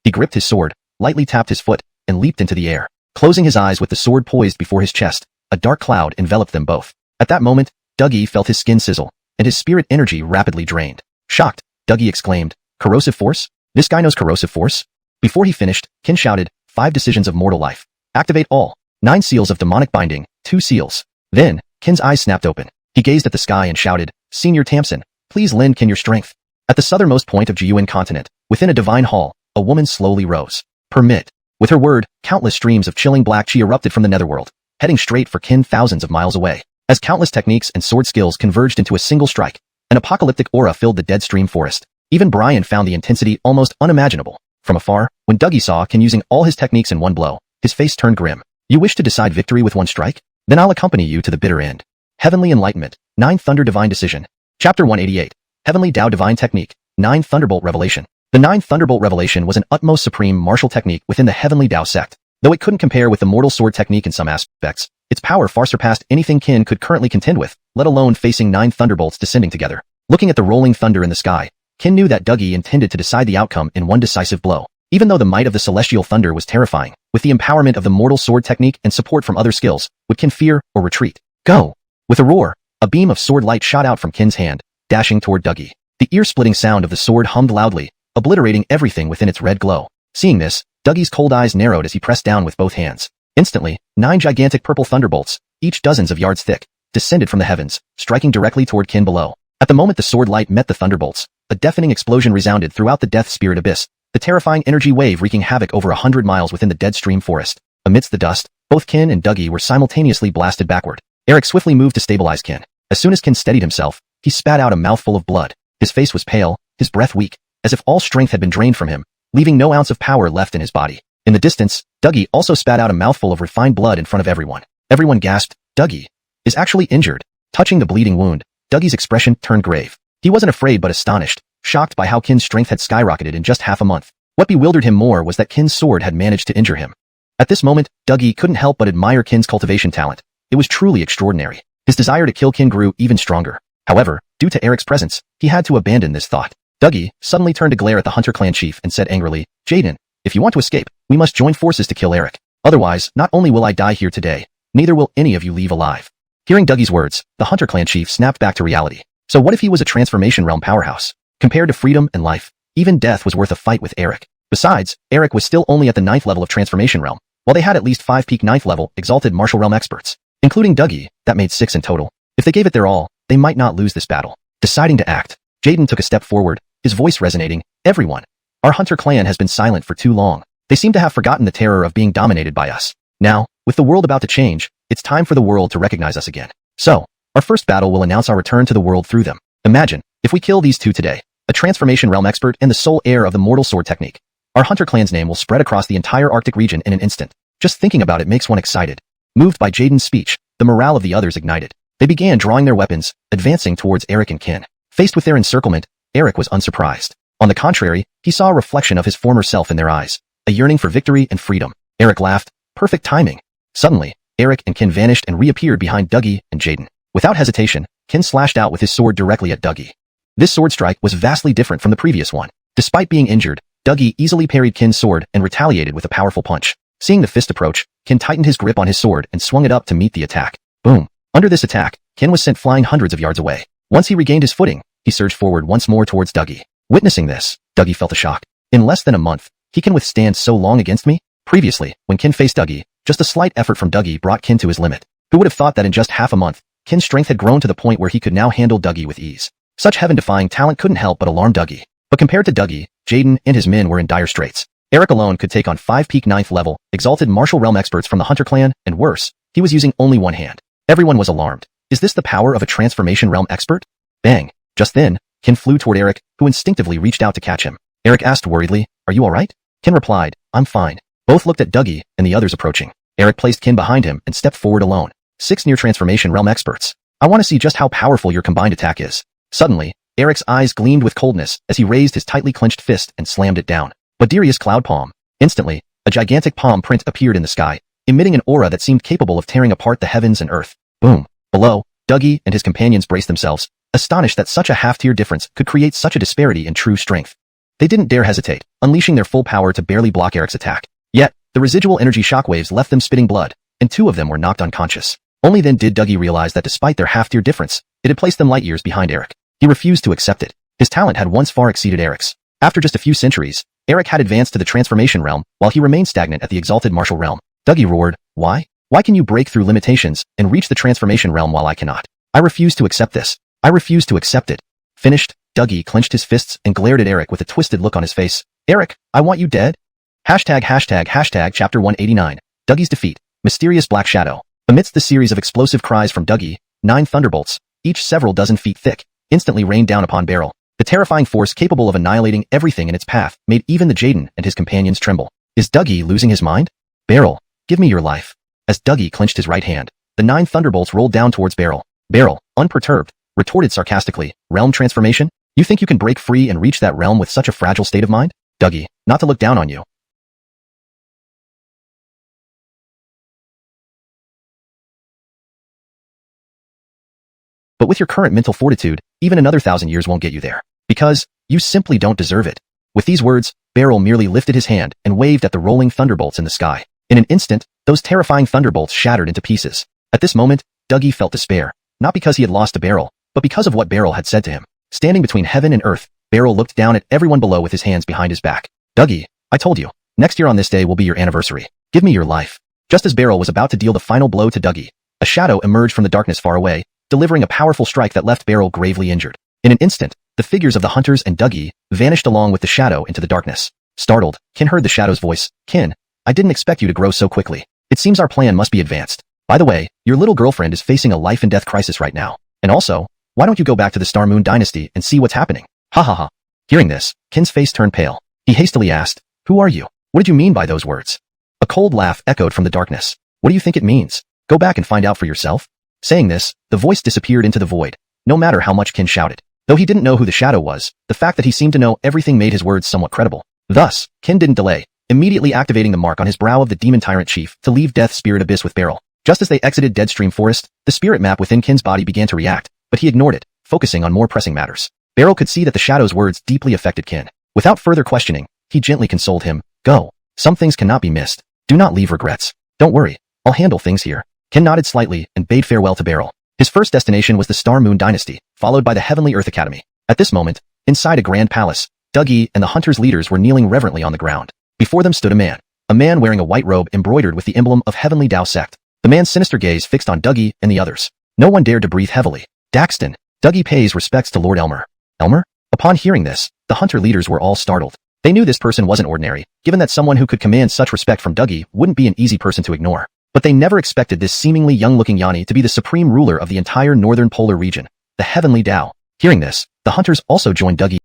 He gripped his sword, lightly tapped his foot, and leaped into the air. Closing his eyes with the sword poised before his chest, a dark cloud enveloped them both. At that moment, Dougie felt his skin sizzle, and his spirit energy rapidly drained. Shocked, Dougie exclaimed, "Corrosive force? This guy knows corrosive force?" Before he finished, Ken shouted, 5 decisions of mortal life. Activate all. 9 seals of demonic binding, 2 seals. Then, Ken's eyes snapped open. He gazed at the sky and shouted, "Senior Tamsin, please lend Ken your strength." At the southernmost point of Jiyuan continent, within a divine hall, a woman slowly rose. "Permit." With her word, countless streams of chilling black chi erupted from the netherworld, heading straight for Ken thousands of miles away. As countless techniques and sword skills converged into a single strike, an apocalyptic aura filled the dead stream forest. Even Brian found the intensity almost unimaginable. From afar, when Dougie saw Ken using all his techniques in one blow, his face turned grim. "You wish to decide victory with one strike? Then I'll accompany you to the bitter end." Heavenly Enlightenment, 9 Thunder Divine Decision. Chapter 188. Heavenly Dao Divine Technique, 9 Thunderbolt Revelation. The 9 Thunderbolt Revelation was an utmost supreme martial technique within the Heavenly Dao sect. Though it couldn't compare with the Mortal Sword Technique in some aspects, its power far surpassed anything Ken could currently contend with, let alone facing 9 thunderbolts descending together. Looking at the rolling thunder in the sky, Ken knew that Dougie intended to decide the outcome in one decisive blow. Even though the might of the celestial thunder was terrifying, with the empowerment of the Mortal Sword Technique and support from other skills, would Ken fear or retreat? Go! With a roar, a beam of sword light shot out from Ken's hand, dashing toward Dougie. The ear-splitting sound of the sword hummed loudly, obliterating everything within its red glow. Seeing this, Dougie's cold eyes narrowed as he pressed down with both hands. Instantly, 9 gigantic purple thunderbolts, each dozens of yards thick, descended from the heavens, striking directly toward Ken below. At the moment the sword light met the thunderbolts, a deafening explosion resounded throughout the Death Spirit abyss, the terrifying energy wave wreaking havoc over 100 miles within the dead stream forest. Amidst the dust, both Ken and Dougie were simultaneously blasted backward. Eric swiftly moved to stabilize Ken. As soon as Ken steadied himself, he spat out a mouthful of blood. His face was pale, his breath weak, as if all strength had been drained from him, leaving no ounce of power left in his body. In the distance, Dougie also spat out a mouthful of refined blood in front of everyone. Everyone gasped, "Dougie is actually injured." Touching the bleeding wound, Dougie's expression turned grave. He wasn't afraid but astonished, shocked by how Ken's strength had skyrocketed in just half a month. What bewildered him more was that Ken's sword had managed to injure him. At this moment, Dougie couldn't help but admire Ken's cultivation talent. It was truly extraordinary. His desire to kill Ken grew even stronger. However, due to Eric's presence, he had to abandon this thought. Dougie suddenly turned to glare at the Hunter clan chief and said angrily, "Jaden, if you want to escape, we must join forces to kill Eric. Otherwise, not only will I die here today, neither will any of you leave alive." Hearing Dougie's words, the Hunter clan chief snapped back to reality. So what if he was a transformation realm powerhouse? Compared to freedom and life, even death was worth a fight with Eric. Besides, Eric was still only at the 9th level of transformation realm, while they had at least 5 peak 9th level exalted martial realm experts. Including Dougie, that made 6 in total. If they gave it their all, they might not lose this battle. Deciding to act, Jaden took a step forward, his voice resonating. Everyone. Our hunter clan has been silent for too long. They seem to have forgotten the terror of being dominated by us. Now, with the world about to change, it's time for the world to recognize us again. So, our first battle will announce our return to the world through them. Imagine, if we kill these two today, a transformation realm expert and the sole heir of the mortal sword technique. Our hunter clan's name will spread across the entire Arctic region in an instant. Just thinking about it makes one excited. Moved by Jaden's speech, the morale of the others ignited. They began drawing their weapons, advancing towards Eric and Kin. Faced with their encirclement, Eric was unsurprised. On the contrary, he saw a reflection of his former self in their eyes, a yearning for victory and freedom. Eric laughed. Perfect timing. Suddenly, Eric and Kin vanished and reappeared behind Dougie and Jaden. Without hesitation, Kin slashed out with his sword directly at Dougie. This sword strike was vastly different from the previous one. Despite being injured, Dougie easily parried Kin's sword and retaliated with a powerful punch. Seeing the fist approach, Kin tightened his grip on his sword and swung it up to meet the attack. Boom. Under this attack, Kin was sent flying hundreds of yards away. Once he regained his footing, he surged forward once more towards Dougie. Witnessing this, Dougie felt a shock. In less than a month, he can withstand so long against me? Previously, when Kin faced Dougie, just a slight effort from Dougie brought Kin to his limit. Who would have thought that in just half a month, Kin's strength had grown to the point where he could now handle Dougie with ease. Such heaven-defying talent couldn't help but alarm Dougie. But compared to Dougie, Jaden and his men were in dire straits. Eric alone could take on 5 peak 9th level, exalted martial realm experts from the Hunter clan, and worse, he was using only one hand. Everyone was alarmed. Is this the power of a transformation realm expert? Bang. Just then, Kin flew toward Eric, who instinctively reached out to catch him. Eric asked worriedly, "Are you alright?" Kin replied, "I'm fine." Both looked at Dougie and the others approaching. Eric placed Kin behind him and stepped forward alone. 6 near transformation realm experts. I want to see just how powerful your combined attack is. Suddenly, Eric's eyes gleamed with coldness as he raised his tightly clenched fist and slammed it down. Bodirius Cloud Palm. Instantly, a gigantic palm print appeared in the sky, emitting an aura that seemed capable of tearing apart the heavens and earth. Boom. Below, Dougie and his companions braced themselves, astonished that such a half-tier difference could create such a disparity in true strength. They didn't dare hesitate, unleashing their full power to barely block Eric's attack. Yet, the residual energy shockwaves left them spitting blood, and 2 of them were knocked unconscious. Only then did Dougie realize that despite their half-tier difference, it had placed them light years behind Eric. He refused to accept it. His talent had once far exceeded Eric's. After just a few centuries, Eric had advanced to the transformation realm, while he remained stagnant at the exalted martial realm. Dougie roared, "Why? Why can you break through limitations and reach the transformation realm while I cannot? I refuse to accept this. I refuse to accept it." Finished, Dougie clenched his fists and glared at Eric with a twisted look on his face. "Eric, I want you dead?" Hashtag chapter 189. Dougie's defeat. Mysterious black shadow. Amidst the series of explosive cries from Dougie, 9 thunderbolts, each several dozen feet thick, instantly rained down upon Beryl. The terrifying force capable of annihilating everything in its path made even the Jaden and his companions tremble. Is Dougie losing his mind? Beryl, give me your life. As Dougie clenched his right hand, the 9 thunderbolts rolled down towards Beryl. Beryl, unperturbed, retorted sarcastically, "Realm transformation? You think you can break free and reach that realm with such a fragile state of mind? Dougie, not to look down on you. But with your current mental fortitude, even another 1,000 years won't get you there. Because, you simply don't deserve it." With these words, Beryl merely lifted his hand and waved at the rolling thunderbolts in the sky. In an instant, those terrifying thunderbolts shattered into pieces. At this moment, Dougie felt despair, not because he had lost to Beryl, but because of what Beryl had said to him. Standing between heaven and earth, Beryl looked down at everyone below with his hands behind his back. "Dougie, I told you, next year on this day will be your anniversary. Give me your life." Just as Beryl was about to deal the final blow to Dougie, a shadow emerged from the darkness far away, delivering a powerful strike that left Beryl gravely injured. In an instant, the figures of the hunters and Dougie vanished along with the shadow into the darkness. Startled, Kin heard the shadow's voice. "Kin, I didn't expect you to grow so quickly. It seems our plan must be advanced. By the way, your little girlfriend is facing a life and death crisis right now. And also, why don't you go back to the Star Moon Dynasty and see what's happening?" Ha ha ha. Hearing this, Kin's face turned pale. He hastily asked, "Who are you? What did you mean by those words?" A cold laugh echoed from the darkness. "What do you think it means? Go back and find out for yourself." Saying this, the voice disappeared into the void, no matter how much Kin shouted. Though he didn't know who the shadow was, the fact that he seemed to know everything made his words somewhat credible. Thus, Kin didn't delay, immediately activating the mark on his brow of the demon tyrant chief to leave Death Spirit Abyss with Beryl. Just as they exited Deadstream Forest, the spirit map within Kin's body began to react, but he ignored it, focusing on more pressing matters. Beryl could see that the shadow's words deeply affected Kin. Without further questioning, he gently consoled him. "Go. Some things cannot be missed. Do not leave regrets. Don't worry. I'll handle things here." Kin nodded slightly and bade farewell to Beryl. His first destination was the Star Moon Dynasty, followed by the Heavenly Earth Academy. At this moment, inside a grand palace, Dougie and the hunters' leaders were kneeling reverently on the ground. Before them stood a man wearing a white robe embroidered with the emblem of Heavenly Dao Sect. The man's sinister gaze fixed on Dougie and the others. No one dared to breathe heavily. Daxton, Dougie pays respects to Lord Elmer. Elmer? Upon hearing this, the hunter leaders were all startled. They knew this person wasn't ordinary, given that someone who could command such respect from Dougie wouldn't be an easy person to ignore. But they never expected this seemingly young-looking Yanni to be the supreme ruler of the entire northern polar region, the Heavenly Tao. Hearing this, the hunters also joined Dougie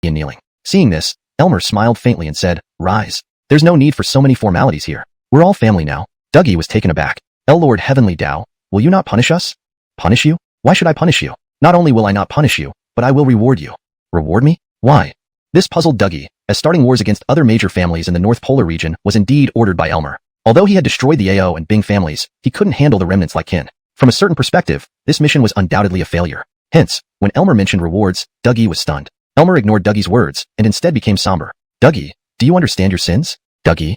in kneeling. Seeing this, Elmer smiled faintly and said, "Rise. There's no need for so many formalities here. We're all family now." Dougie was taken aback. "Lord Heavenly Tao, will you not punish us?" "Punish you? Why should I punish you? Not only will I not punish you, but I will reward you." "Reward me? Why?" This puzzled Dougie, as starting wars against other major families in the North Polar region was indeed ordered by Elmer. Although he had destroyed the Ao and Bing families, he couldn't handle the remnants like Qin. From a certain perspective, this mission was undoubtedly a failure. Hence, when Elmer mentioned rewards, Dougie was stunned. Elmer ignored Dougie's words and instead became somber. "Dougie, do you understand your sins? Dougie?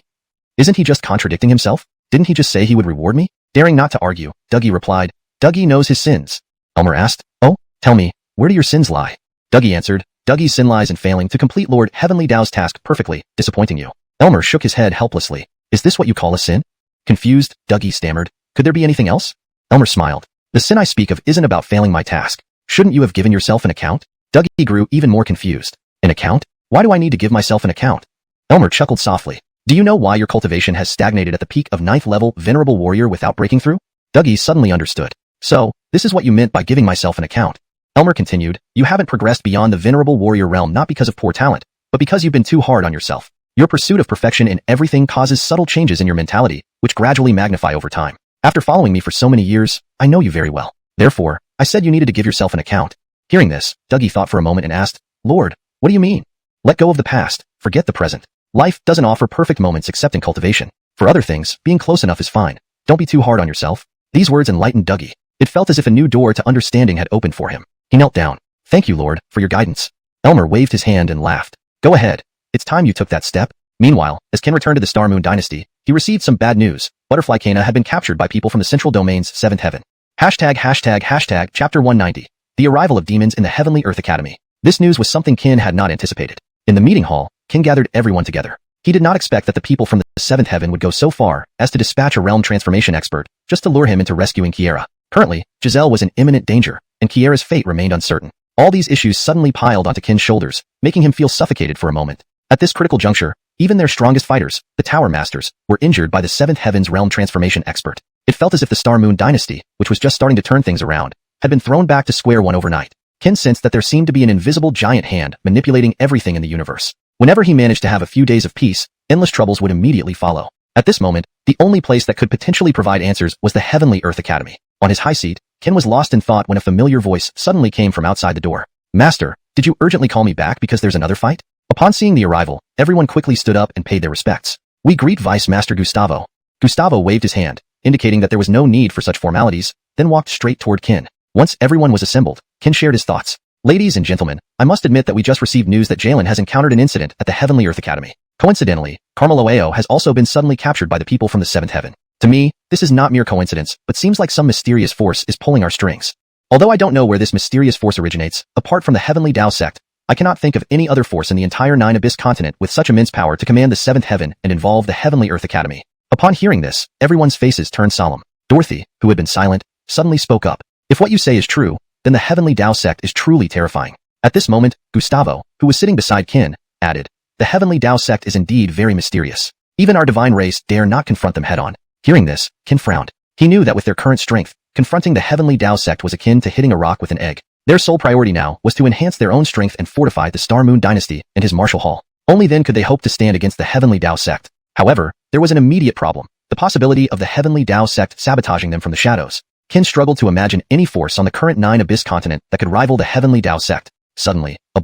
Isn't he just contradicting himself? Didn't he just say he would reward me?" Daring not to argue, Dougie replied, "Dougie knows his sins." Elmer asked, "Oh, tell me, where do your sins lie?" Dougie answered, "Dougie's sin lies in failing to complete Lord Heavenly Tao's task perfectly, disappointing you." Elmer shook his head helplessly. "Is this what you call a sin?" Confused, Dougie stammered, "Could there be anything else?" Elmer smiled. "The sin I speak of isn't about failing my task. Shouldn't you have given yourself an account?" Dougie grew even more confused. "An account? Why do I need to give myself an account?" Elmer chuckled softly. "Do you know why your cultivation has stagnated at the peak of 9th level Venerable Warrior without breaking through?" Dougie suddenly understood. "So, this is what you meant by giving myself an account." Elmer continued, "You haven't progressed beyond the Venerable Warrior realm not because of poor talent, but because you've been too hard on yourself. Your pursuit of perfection in everything causes subtle changes in your mentality, which gradually magnify over time. After following me for so many years, I know you very well. Therefore, I said you needed to give yourself an account." Hearing this, Dougie thought for a moment and asked, "Lord, what do you mean?" "Let go of the past, forget the present. Life doesn't offer perfect moments except in cultivation. For other things, being close enough is fine. Don't be too hard on yourself." These words enlightened Dougie. It felt as if a new door to understanding had opened for him. He knelt down. "Thank you, Lord, for your guidance." Elmer waved his hand and laughed. "Go ahead. It's time you took that step." Meanwhile, as Qin returned to the Star Moon Dynasty, he received some bad news. Butterfly Kana had been captured by people from the Central Domain's 7th Heaven. Chapter 190. The arrival of demons in the Heavenly Earth Academy. This news was something Qin had not anticipated. In the meeting hall, Qin gathered everyone together. He did not expect that the people from the 7th Heaven would go so far as to dispatch a realm transformation expert just to lure him into rescuing Kiera. Currently, Giselle was in imminent danger, and Kiera's fate remained uncertain. All these issues suddenly piled onto Qin's shoulders, making him feel suffocated for a moment. At this critical juncture, even their strongest fighters, the Tower Masters, were injured by the 7th Heaven's realm transformation expert. It felt as if the Star Moon Dynasty, which was just starting to turn things around, had been thrown back to square one overnight. Qin sensed that there seemed to be an invisible giant hand manipulating everything in the universe. Whenever he managed to have a few days of peace, endless troubles would immediately follow. At this moment, the only place that could potentially provide answers was the Heavenly Earth Academy. On his high seat, Qin was lost in thought when a familiar voice suddenly came from outside the door. "Master, did you urgently call me back because there's another fight?" Upon seeing the arrival, everyone quickly stood up and paid their respects. "We greet Vice Master Gustavo." Gustavo waved his hand, indicating that there was no need for such formalities, then walked straight toward Qin. Once everyone was assembled, Qin shared his thoughts. "Ladies and gentlemen, I must admit that we just received news that Jalen has encountered an incident at the Heavenly Earth Academy. Coincidentally, Carmelo Ao has also been suddenly captured by the people from the 7th Heaven. To me, this is not mere coincidence, but seems like some mysterious force is pulling our strings. Although I don't know where this mysterious force originates, apart from the Heavenly Tao sect, I cannot think of any other force in the entire Nine Abyss continent with such immense power to command the 7th Heaven and involve the Heavenly Earth Academy." Upon hearing this, everyone's faces turned solemn. Dorothy, who had been silent, suddenly spoke up. "If what you say is true, then the Heavenly Tao sect is truly terrifying." At this moment, Gustavo, who was sitting beside Qin, added, "The Heavenly Tao sect is indeed very mysterious. Even our divine race dare not confront them head-on." Hearing this, Qin frowned. He knew that with their current strength, confronting the Heavenly Tao sect was akin to hitting a rock with an egg. Their sole priority now was to enhance their own strength and fortify the Star Moon Dynasty and his martial hall. Only then could they hope to stand against the Heavenly Tao sect. However, there was an immediate problem, the possibility of the Heavenly Tao sect sabotaging them from the shadows. Qin struggled to imagine any force on the current Nine Abyss continent that could rival the Heavenly Tao sect. Suddenly, a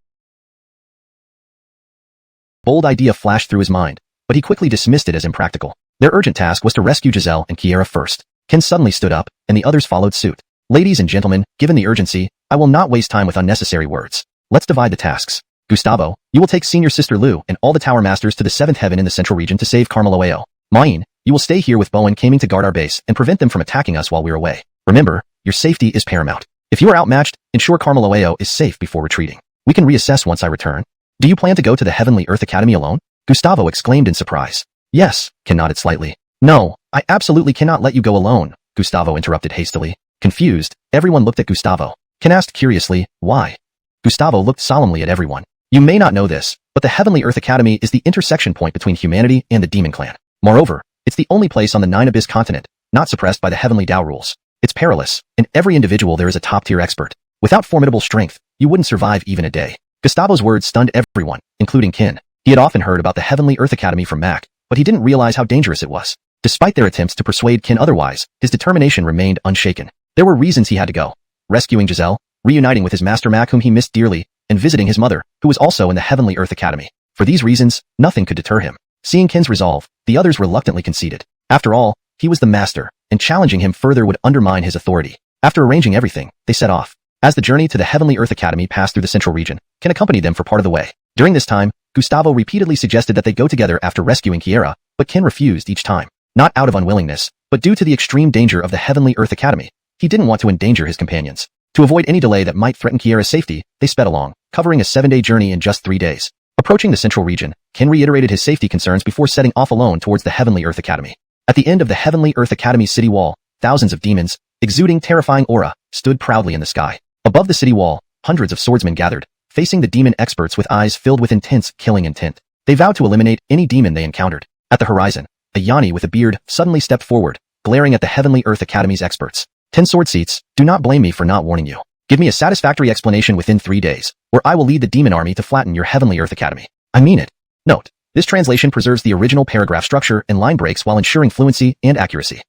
bold idea flashed through his mind, but he quickly dismissed it as impractical. Their urgent task was to rescue Giselle and Kiera first. Qin suddenly stood up, and the others followed suit. "Ladies and gentlemen, given the urgency, I will not waste time with unnecessary words. Let's divide the tasks. Gustavo, you will take Senior Sister Lu and all the Tower Masters to the 7th Heaven in the Central Region to save Carmelo Ao. Main, you will stay here with Bowen Kaming to guard our base and prevent them from attacking us while we're away. Remember, your safety is paramount. If you are outmatched, ensure Carmelo Ao is safe before retreating. We can reassess once I return." "Do you plan to go to the Heavenly Earth Academy alone?" Gustavo exclaimed in surprise. "Yes," Qin nodded slightly. "No, I absolutely cannot let you go alone," Gustavo interrupted hastily. Confused, everyone looked at Gustavo. Ken asked curiously, why? Gustavo looked solemnly at everyone. You may not know this, but the Heavenly Earth Academy is the intersection point between humanity and the Demon Clan. Moreover, it's the only place on the Nine Abyss continent, not suppressed by the Heavenly Tao rules. It's perilous. In every individual there is a top-tier expert. Without formidable strength, you wouldn't survive even a day. Gustavo's words stunned everyone, including Ken. He had often heard about the Heavenly Earth Academy from Mac, but he didn't realize how dangerous it was. Despite their attempts to persuade Ken otherwise, his determination remained unshaken. There were reasons he had to go. Rescuing Giselle, reuniting with his master Mac whom he missed dearly, and visiting his mother, who was also in the Heavenly Earth Academy. For these reasons, nothing could deter him. Seeing Ken's resolve, the others reluctantly conceded. After all, he was the master, and challenging him further would undermine his authority. After arranging everything, they set off. As the journey to the Heavenly Earth Academy passed through the central region, Ken accompanied them for part of the way. During this time, Gustavo repeatedly suggested that they go together after rescuing Kiera, but Ken refused each time. Not out of unwillingness, but due to the extreme danger of the Heavenly Earth Academy. He didn't want to endanger his companions. To avoid any delay that might threaten Kiera's safety, they sped along, covering a 7-day journey in just 3 days. Approaching the central region, Ken reiterated his safety concerns before setting off alone towards the Heavenly Earth Academy. At the end of the Heavenly Earth Academy's city wall, thousands of demons, exuding terrifying aura, stood proudly in the sky. Above the city wall, hundreds of swordsmen gathered, facing the demon experts with eyes filled with intense, killing intent. They vowed to eliminate any demon they encountered. At the horizon, a Yanni with a beard suddenly stepped forward, glaring at the Heavenly Earth Academy's experts. 10 sword seats, do not blame me for not warning you. Give me a satisfactory explanation within 3 days, or I will lead the demon army to flatten your Heavenly Earth Academy. I mean it. Note, this translation preserves the original paragraph structure and line breaks while ensuring fluency and accuracy.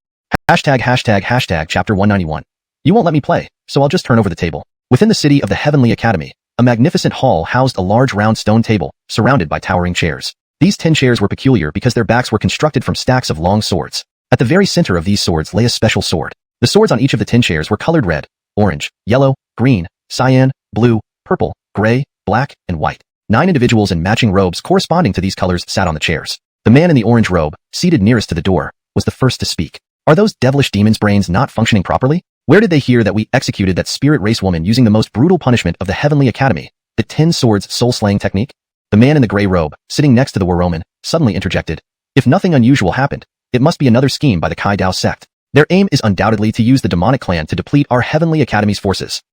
####Chapter 191. You won't let me play, so I'll just turn over the table. Within the city of the Heavenly Academy, a magnificent hall housed a large round stone table, surrounded by towering chairs. These 10 chairs were peculiar because their backs were constructed from stacks of long swords. At the very center of these swords lay a special sword. The swords on each of the 10 chairs were colored red, orange, yellow, green, cyan, blue, purple, gray, black, and white. 9 individuals in matching robes corresponding to these colors sat on the chairs. The man in the orange robe, seated nearest to the door, was the first to speak. Are those devilish demons' brains not functioning properly? Where did they hear that we executed that spirit race woman using the most brutal punishment of the Heavenly Academy, the 10 swords soul-slaying technique? The man in the gray robe, sitting next to the Wu Roman, suddenly interjected. If nothing unusual happened, it must be another scheme by the Kai Dao sect. Their aim is undoubtedly to use the demonic clan to deplete our Heavenly Academy's forces.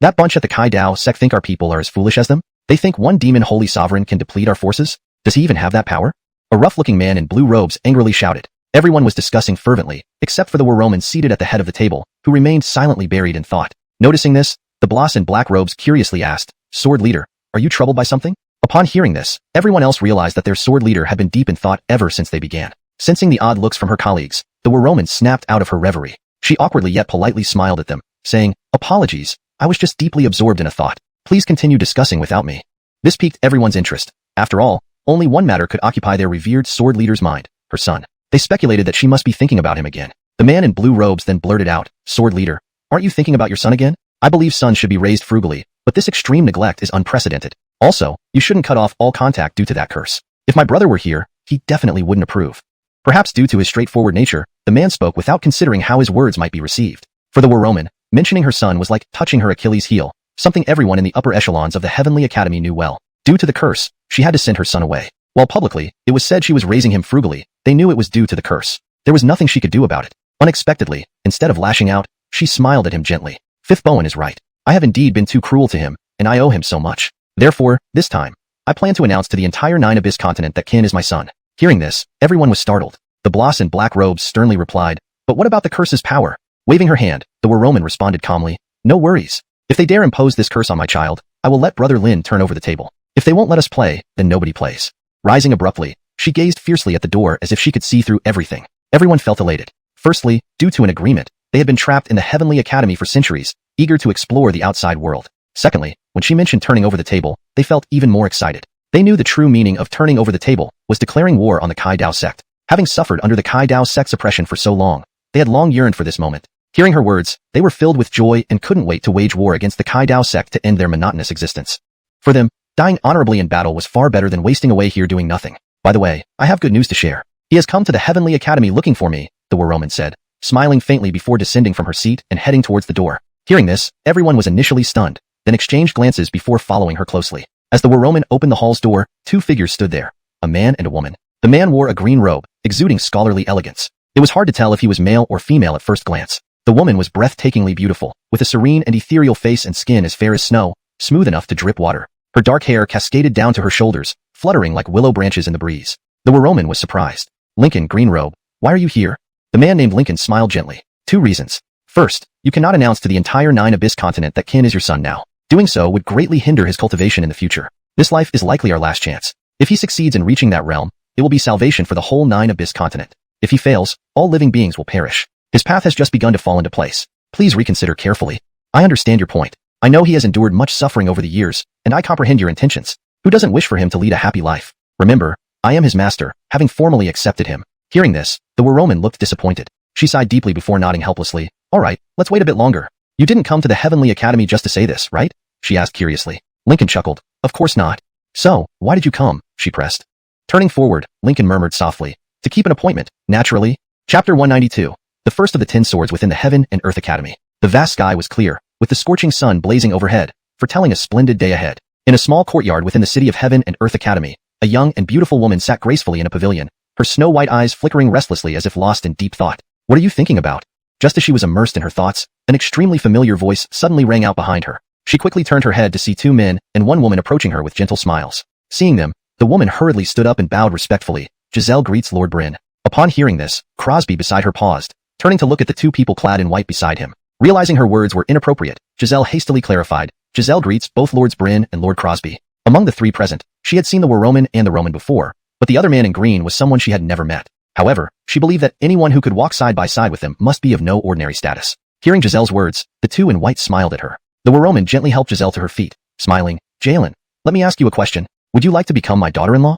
That bunch at the Kai Dao sect think our people are as foolish as them? They think one demon holy sovereign can deplete our forces? Does he even have that power? A rough-looking man in blue robes angrily shouted. Everyone was discussing fervently, except for the Wu Roman seated at the head of the table, who remained silently buried in thought. Noticing this, the boss in black robes curiously asked, Sword Leader, are you troubled by something? Upon hearing this, everyone else realized that their sword leader had been deep in thought ever since they began. Sensing the odd looks from her colleagues, the Wu Roman snapped out of her reverie. She awkwardly yet politely smiled at them, saying, Apologies, I was just deeply absorbed in a thought. Please continue discussing without me. This piqued everyone's interest. After all, only one matter could occupy their revered sword leader's mind, her son. They speculated that she must be thinking about him again. The man in blue robes then blurted out, Sword Leader, aren't you thinking about your son again? I believe sons should be raised frugally, but this extreme neglect is unprecedented. Also, you shouldn't cut off all contact due to that curse. If my brother were here, he definitely wouldn't approve. Perhaps due to his straightforward nature, the man spoke without considering how his words might be received. For the Wu Roman, mentioning her son was like touching her Achilles heel, something everyone in the upper echelons of the Heavenly Academy knew well. Due to the curse, she had to send her son away. While publicly, it was said she was raising him frugally, they knew it was due to the curse. There was nothing she could do about it. Unexpectedly, instead of lashing out, she smiled at him gently. Fifth Bowen is right. I have indeed been too cruel to him, and I owe him so much. Therefore, this time, I plan to announce to the entire Nine Abyss continent that Ken is my son. Hearing this, everyone was startled. The boss in black robes sternly replied, But what about the curse's power? Waving her hand, the Wu Roman responded calmly, No worries. If they dare impose this curse on my child, I will let Brother Lin turn over the table. If they won't let us play, then nobody plays. Rising abruptly, she gazed fiercely at the door as if she could see through everything. Everyone felt elated. Firstly, due to an agreement, they had been trapped in the Heavenly Academy for centuries, eager to explore the outside world. Secondly, when she mentioned turning over the table, they felt even more excited. They knew the true meaning of turning over the table was declaring war on the Kai Dao sect. Having suffered under the Kai Dao sect's oppression for so long, they had long yearned for this moment. Hearing her words, they were filled with joy and couldn't wait to wage war against the Kai Dao sect to end their monotonous existence. For them, dying honorably in battle was far better than wasting away here doing nothing. By the way, I have good news to share. He has come to the Heavenly Academy looking for me, the Wu Roman said, smiling faintly before descending from her seat and heading towards the door. Hearing this, everyone was initially stunned, then exchanged glances before following her closely. As the Wu Roman opened the hall's door, 2 figures stood there, a man and a woman. The man wore a green robe, exuding scholarly elegance. It was hard to tell if he was male or female at first glance. The woman was breathtakingly beautiful, with a serene and ethereal face and skin as fair as snow, smooth enough to drip water. Her dark hair cascaded down to her shoulders, fluttering like willow branches in the breeze. The Waroman was surprised. Lincoln, green robe, why are you here? The man named Lincoln smiled gently. 2 reasons. First, you cannot announce to the entire 9 Abyss continent that Kin is your son now. Doing so would greatly hinder his cultivation in the future. This life is likely our last chance. If he succeeds in reaching that realm, it will be salvation for the whole 9 Abyss continent. If he fails, all living beings will perish. His path has just begun to fall into place. Please reconsider carefully. I understand your point. I know he has endured much suffering over the years, and I comprehend your intentions. Who doesn't wish for him to lead a happy life? Remember, I am his master, having formally accepted him. Hearing this, the Waroman looked disappointed. She sighed deeply before nodding helplessly. All right, let's wait a bit longer. You didn't come to the Heavenly Academy just to say this, right? She asked curiously. Lincoln chuckled. Of course not. So, why did you come? She pressed. Turning forward, Lincoln murmured softly. To keep an appointment, naturally. Chapter 192. The first of the 10 swords within the Heaven and Earth Academy. The vast sky was clear, with the scorching sun blazing overhead, foretelling a splendid day ahead. In a small courtyard within the city of Heaven and Earth Academy, a young and beautiful woman sat gracefully in a pavilion, her snow-white eyes flickering restlessly as if lost in deep thought. What are you thinking about? Just as she was immersed in her thoughts, an extremely familiar voice suddenly rang out behind her. She quickly turned her head to see 2 men and 1 woman approaching her with gentle smiles. Seeing them, the woman hurriedly stood up and bowed respectfully. Giselle greets Lord Bryn. Upon hearing this, Crosby beside her paused, turning to look at the 2 people clad in white beside him. Realizing her words were inappropriate, Giselle hastily clarified. Giselle greets both Lords Bryn and Lord Crosby. Among the 3 present, she had seen the Waroman and the Roman before, but the other man in green was someone she had never met. However, she believed that anyone who could walk side by side with them must be of no ordinary status. Hearing Giselle's words, the 2 in white smiled at her. The Waroman gently helped Giselle to her feet, smiling. Jalen, let me ask you a question. Would you like to become my daughter-in-law?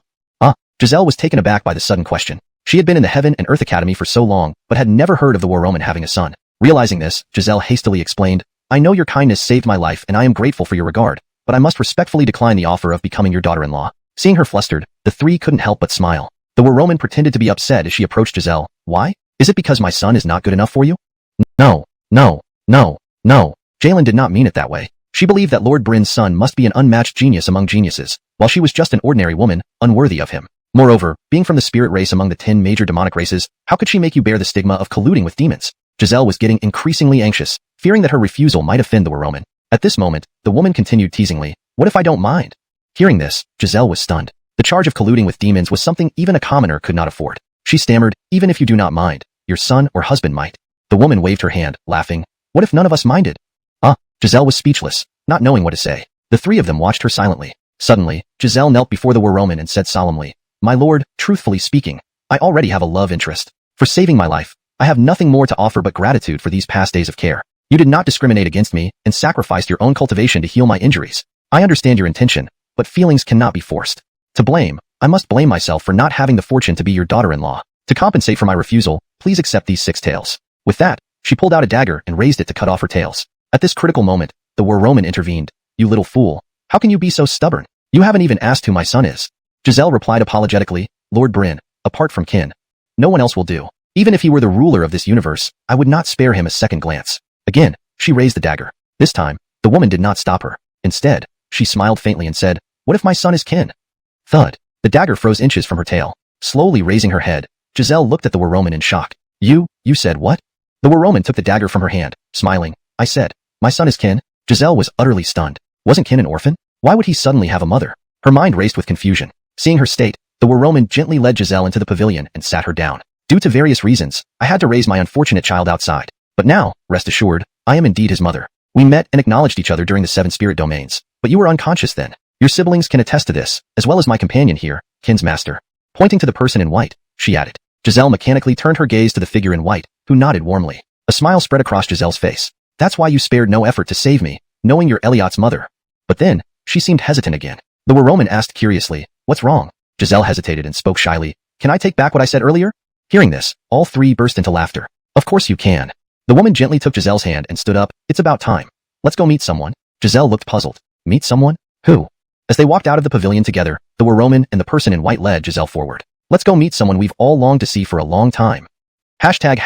Giselle was taken aback by the sudden question. She had been in the Heaven and Earth Academy for so long, but had never heard of the Waroman having a son. Realizing this, Giselle hastily explained, I know your kindness saved my life and I am grateful for your regard, but I must respectfully decline the offer of becoming your daughter-in-law. Seeing her flustered, the 3 couldn't help but smile. The Waroman pretended to be upset as she approached Giselle. Why? Is it because my son is not good enough for you? No. Jalen did not mean it that way. She believed that Lord Bryn's son must be an unmatched genius among geniuses, while she was just an ordinary woman, unworthy of him. Moreover, being from the spirit race among the 10 major demonic races, how could she make you bear the stigma of colluding with demons? Giselle was getting increasingly anxious, fearing that her refusal might offend the Waroman. At this moment, the woman continued teasingly, what if I don't mind? Hearing this, Giselle was stunned. The charge of colluding with demons was something even a commoner could not afford. She stammered, even if you do not mind, your son or husband might. The woman waved her hand, laughing. What if none of us minded? Giselle was speechless, not knowing what to say. The 3 of them watched her silently. Suddenly, Giselle knelt before the Waroman and said solemnly, My lord, truthfully speaking, I already have a love interest. For saving my life, I have nothing more to offer but gratitude for these past days of care. You did not discriminate against me and sacrificed your own cultivation to heal my injuries. I understand your intention, but feelings cannot be forced. To blame, I must blame myself for not having the fortune to be your daughter-in-law. To compensate for my refusal, please accept these 6 tails. With that, she pulled out a dagger and raised it to cut off her tails. At this critical moment, the Waroman intervened. You little fool. How can you be so stubborn? You haven't even asked who my son is. Giselle replied apologetically, Lord Bryn, apart from Kin. No one else will do. Even if he were the ruler of this universe, I would not spare him a second glance. Again, she raised the dagger. This time, the woman did not stop her. Instead, she smiled faintly and said, What if my son is Kin? Thud. The dagger froze inches from her tail. Slowly raising her head, Giselle looked at the Waroman in shock. You said what? The Waroman took the dagger from her hand, smiling. I said, my son is Kin. Giselle was utterly stunned. Wasn't Kin an orphan? Why would he suddenly have a mother? Her mind raced with confusion. Seeing her state, the Waroman gently led Giselle into the pavilion and sat her down. Due to various reasons, I had to raise my unfortunate child outside. But now, rest assured, I am indeed his mother. We met and acknowledged each other during the 7 spirit domains, but you were unconscious then. Your siblings can attest to this, as well as my companion here, Kin's master. Pointing to the person in white, she added. Giselle mechanically turned her gaze to the figure in white, who nodded warmly. A smile spread across Giselle's face. That's why you spared no effort to save me, knowing you're Eliot's mother. But then, she seemed hesitant again. The Waroman asked curiously, what's wrong? Giselle hesitated and spoke shyly. Can I take back what I said earlier? Hearing this, all 3 burst into laughter. Of course you can. The woman gently took Giselle's hand and stood up. It's about time. Let's go meet someone. Giselle looked puzzled. Meet someone? Who? As they walked out of the pavilion together, the Waroman and the person in white led Giselle forward. Let's go meet someone we've all longed to see for a long time. Hashtag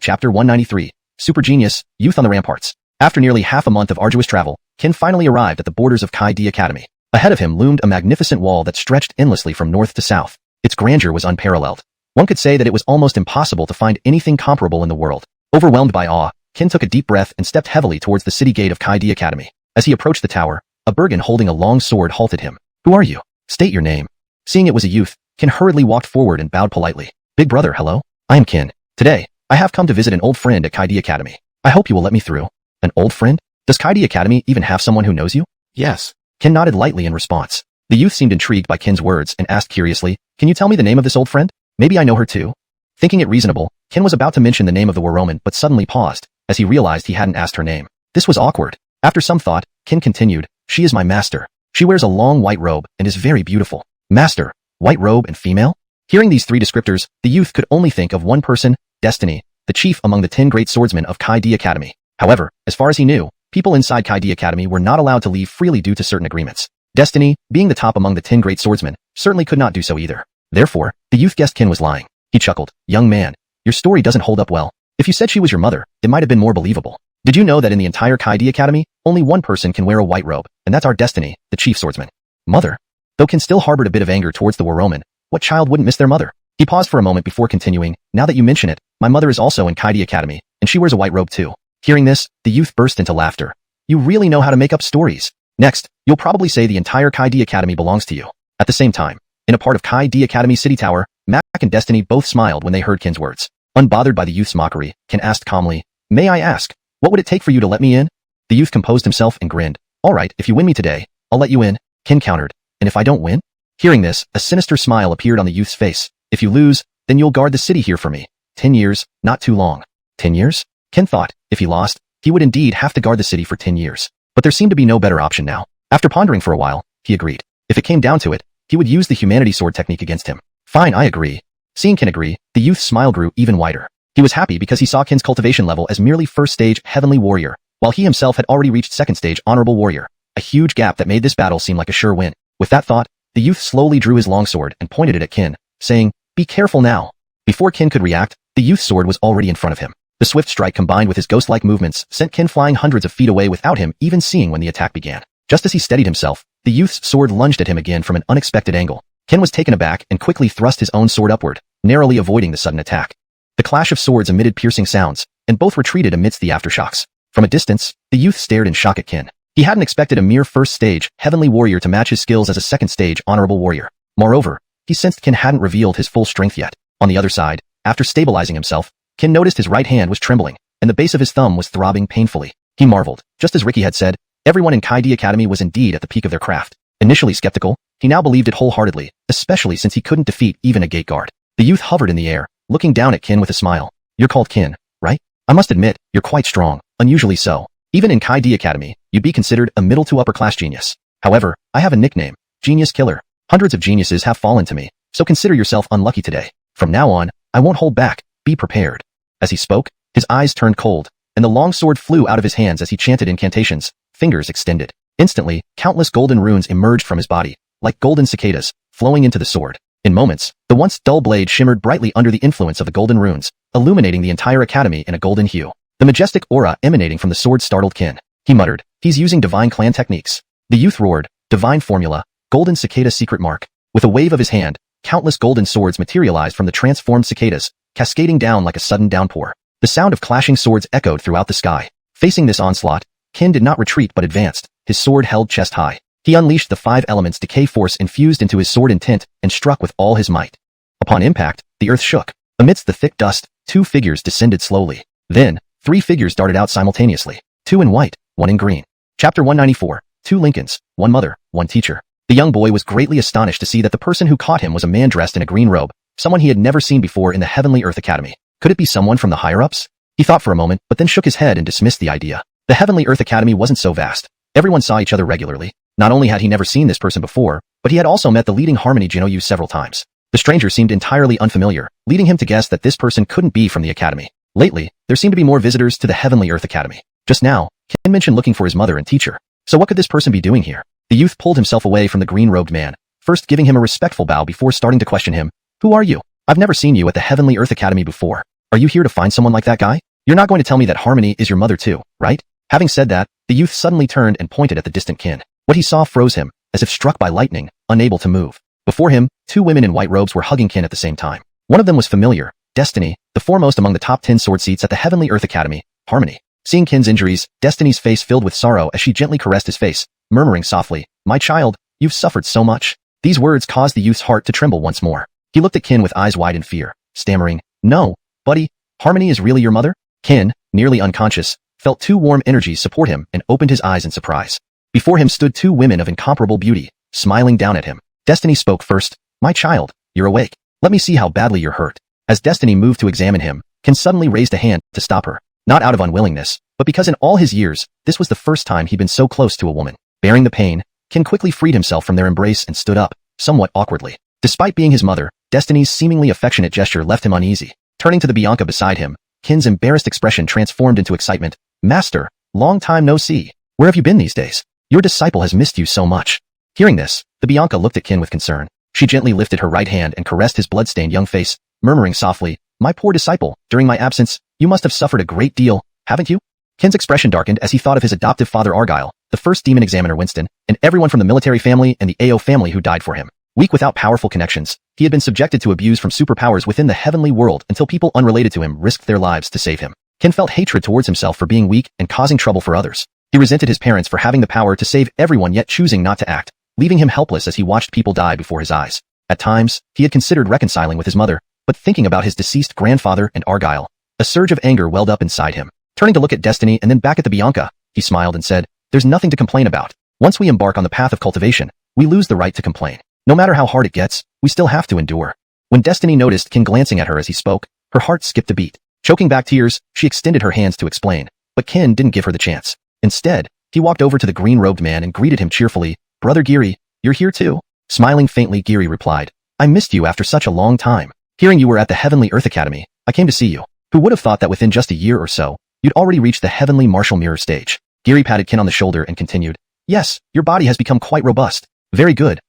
chapter 193. Super Genius, Youth on the Ramparts. After nearly half a month of arduous travel, Kin finally arrived at the borders of Kai D Academy. Ahead of him loomed a magnificent wall that stretched endlessly from north to south. Its grandeur was unparalleled. One could say that it was almost impossible to find anything comparable in the world. Overwhelmed by awe, Kin took a deep breath and stepped heavily towards the city gate of Kaidi Academy. As he approached the tower, a Bergen holding a long sword halted him. Who are you? State your name. Seeing it was a youth, Kin hurriedly walked forward and bowed politely. Big brother, hello? I am Kin. Today, I have come to visit an old friend at Kaidi Academy. I hope you will let me through. An old friend? Does Kaidi Academy even have someone who knows you? Yes. Kin nodded lightly in response. The youth seemed intrigued by Kin's words and asked curiously, can you tell me the name of this old friend? Maybe I know her too. Thinking it reasonable, Kin was about to mention the name of the Waroman but suddenly paused, as he realized he hadn't asked her name. This was awkward. After some thought, Kin continued, she is my master. She wears a long white robe and is very beautiful. Master, white robe and female? Hearing these three descriptors, the youth could only think of one person, Destiny, the chief among the 10 great swordsmen of Kaidi Academy. However, as far as he knew, people inside Kaidi Academy were not allowed to leave freely due to certain agreements. Destiny, being the top among the 10 great swordsmen, certainly could not do so either. Therefore, the youth guessed Kin was lying. He chuckled, young man, your story doesn't hold up well. If you said she was your mother, it might have been more believable. Did you know that in the entire Kaidi Academy, only one person can wear a white robe, and that's our Destiny, the chief swordsman? Mother? Though Kin still harbored a bit of anger towards the Waroman, what child wouldn't miss their mother? He paused for a moment before continuing, now that you mention it, my mother is also in Kaidi Academy, and she wears a white robe too. Hearing this, the youth burst into laughter. You really know how to make up stories. Next, you'll probably say the entire Kaidi Academy belongs to you. At the same time, in a part of Kaidi Academy City Tower, Mac and Destiny both smiled when they heard Kin's words. Unbothered by the youth's mockery, Kin asked calmly, may I ask, what would it take for you to let me in? The youth composed himself and grinned. Alright, if you win me today, I'll let you in, Kin countered. And if I don't win? Hearing this, a sinister smile appeared on the youth's face. If you lose, then you'll guard the city here for me. 10 years, not too long. 10 years? Kin thought, if he lost, he would indeed have to guard the city for 10 years. But there seemed to be no better option now. After pondering for a while, he agreed. If it came down to it, he would use the humanity sword technique against him. Fine, I agree. Seeing Kin agree, the youth's smile grew even wider. He was happy because he saw Kin's cultivation level as merely first stage heavenly warrior, while he himself had already reached second stage honorable warrior. A huge gap that made this battle seem like a sure win. With that thought, the youth slowly drew his longsword and pointed it at Kin, saying, be careful now. Before Kin could react, the youth's sword was already in front of him. The swift strike combined with his ghost-like movements sent Kin flying hundreds of feet away without him even seeing when the attack began. Just as he steadied himself, the youth's sword lunged at him again from an unexpected angle. Kin was taken aback and quickly thrust his own sword upward, narrowly avoiding the sudden attack. The clash of swords emitted piercing sounds, and both retreated amidst the aftershocks. From a distance, the youth stared in shock at Kin. He hadn't expected a mere first stage heavenly warrior to match his skills as a second stage honorable warrior. Moreover, he sensed Kin hadn't revealed his full strength yet. On the other side, after stabilizing himself, Kin noticed his right hand was trembling, and the base of his thumb was throbbing painfully. He marveled. Just as Ricky had said, everyone in Kaidi Academy was indeed at the peak of their craft. Initially skeptical, he now believed it wholeheartedly, especially since he couldn't defeat even a gate guard. The youth hovered in the air, looking down at Kin with a smile. You're called Kin, right? I must admit, you're quite strong, unusually so. Even in Kaidi Academy, you'd be considered a middle to upper class genius. However, I have a nickname, Genius Killer. Hundreds of geniuses have fallen to me, so consider yourself unlucky today. From now on, I won't hold back, be prepared. As he spoke, his eyes turned cold, and the long sword flew out of his hands as he chanted incantations, fingers extended. Instantly, countless golden runes emerged from his body, like golden cicadas, flowing into the sword. In moments, the once dull blade shimmered brightly under the influence of the golden runes, illuminating the entire academy in a golden hue. The majestic aura emanating from the sword startled Kin. He muttered, he's using divine clan techniques. The youth roared, divine formula, golden cicada secret mark. With a wave of his hand, countless golden swords materialized from the transformed cicadas, cascading down like a sudden downpour. The sound of clashing swords echoed throughout the sky. Facing this onslaught, Kin did not retreat but advanced, his sword held chest high. He unleashed the 5 elements decay force infused into his sword intent and struck with all his might. Upon impact, the earth shook. Amidst the thick dust, 2 figures descended slowly. Then, 3 figures darted out simultaneously, 2 in white, 1 in green. Chapter 194, 2 Lincolns, 1 mother, 1 teacher. The young boy was greatly astonished to see that the person who caught him was a man dressed in a green robe, someone he had never seen before in the Heavenly Earth Academy. Could it be someone from the higher-ups? He thought for a moment, but then shook his head and dismissed the idea. The Heavenly Earth Academy wasn't so vast. Everyone saw each other regularly. Not only had he never seen this person before, but he had also met the leading Harmony Jinouyu several times. The stranger seemed entirely unfamiliar, leading him to guess that this person couldn't be from the academy. Lately, there seemed to be more visitors to the Heavenly Earth Academy. Just now, Kin mentioned looking for his mother and teacher. So what could this person be doing here? The youth pulled himself away from the green-robed man, first giving him a respectful bow before starting to question him. Who are you? I've never seen you at the Heavenly Earth Academy before. Are you here to find someone like that guy? You're not going to tell me that Harmony is your mother too, right? Having said that, the youth suddenly turned and pointed at the distant Kin. What he saw froze him, as if struck by lightning, unable to move. Before him, 2 women in white robes were hugging Kin at the same time. One of them was familiar, Destiny, the the foremost among the top 10 sword seats at the Heavenly Earth Academy, Harmony. Seeing Kin's injuries, Destiny's face filled with sorrow as she gently caressed his face, murmuring softly, "My child, you've suffered so much." These words caused the youth's heart to tremble once more. He looked at Kin with eyes wide in fear, stammering, "No, buddy, Harmony is really your mother?" Kin, nearly unconscious, felt two warm energies support him and opened his eyes in surprise. Before him stood two women of incomparable beauty, smiling down at him. Destiny spoke first, "My child, you're awake. Let me see how badly you're hurt." As Destiny moved to examine him, Kin suddenly raised a hand to stop her. Not out of unwillingness, but because in all his years, this was the first time he'd been so close to a woman. Bearing the pain, Kin quickly freed himself from their embrace and stood up, somewhat awkwardly. Despite being his mother, Destiny's seemingly affectionate gesture left him uneasy. Turning to the Bianca beside him, Kin's embarrassed expression transformed into excitement. "Master, long time no see. Where have you been these days? Your disciple has missed you so much." Hearing this, the Bianca looked at Kin with concern. She gently lifted her right hand and caressed his blood-stained young face, murmuring softly, "My poor disciple, during my absence, you must have suffered a great deal, haven't you?" Kin's expression darkened as he thought of his adoptive father Argyle, the first demon examiner Winston, and everyone from the military family and the AO family who died for him. Weak without powerful connections, he had been subjected to abuse from superpowers within the heavenly world until people unrelated to him risked their lives to save him. Kin felt hatred towards himself for being weak and causing trouble for others. He resented his parents for having the power to save everyone yet choosing not to act, leaving him helpless as he watched people die before his eyes. At times, he had considered reconciling with his mother, but thinking about his deceased grandfather and Argyle, a surge of anger welled up inside him. Turning to look at Destiny and then back at the Bianca, he smiled and said, "There's nothing to complain about. Once we embark on the path of cultivation, we lose the right to complain. No matter how hard it gets, we still have to endure." When Destiny noticed Kin glancing at her as he spoke, her heart skipped a beat. Choking back tears, she extended her hands to explain, but Kin didn't give her the chance. Instead, he walked over to the green-robed man and greeted him cheerfully, "Brother Giri, you're here too?" Smiling faintly, Giri replied, "I missed you after such a long time. Hearing you were at the Heavenly Earth Academy, I came to see you. Who would have thought that within just a year or so, you'd already reached the Heavenly Martial Mirror stage?" Giri patted Kin on the shoulder and continued, "Yes, your body has become quite robust. Very good,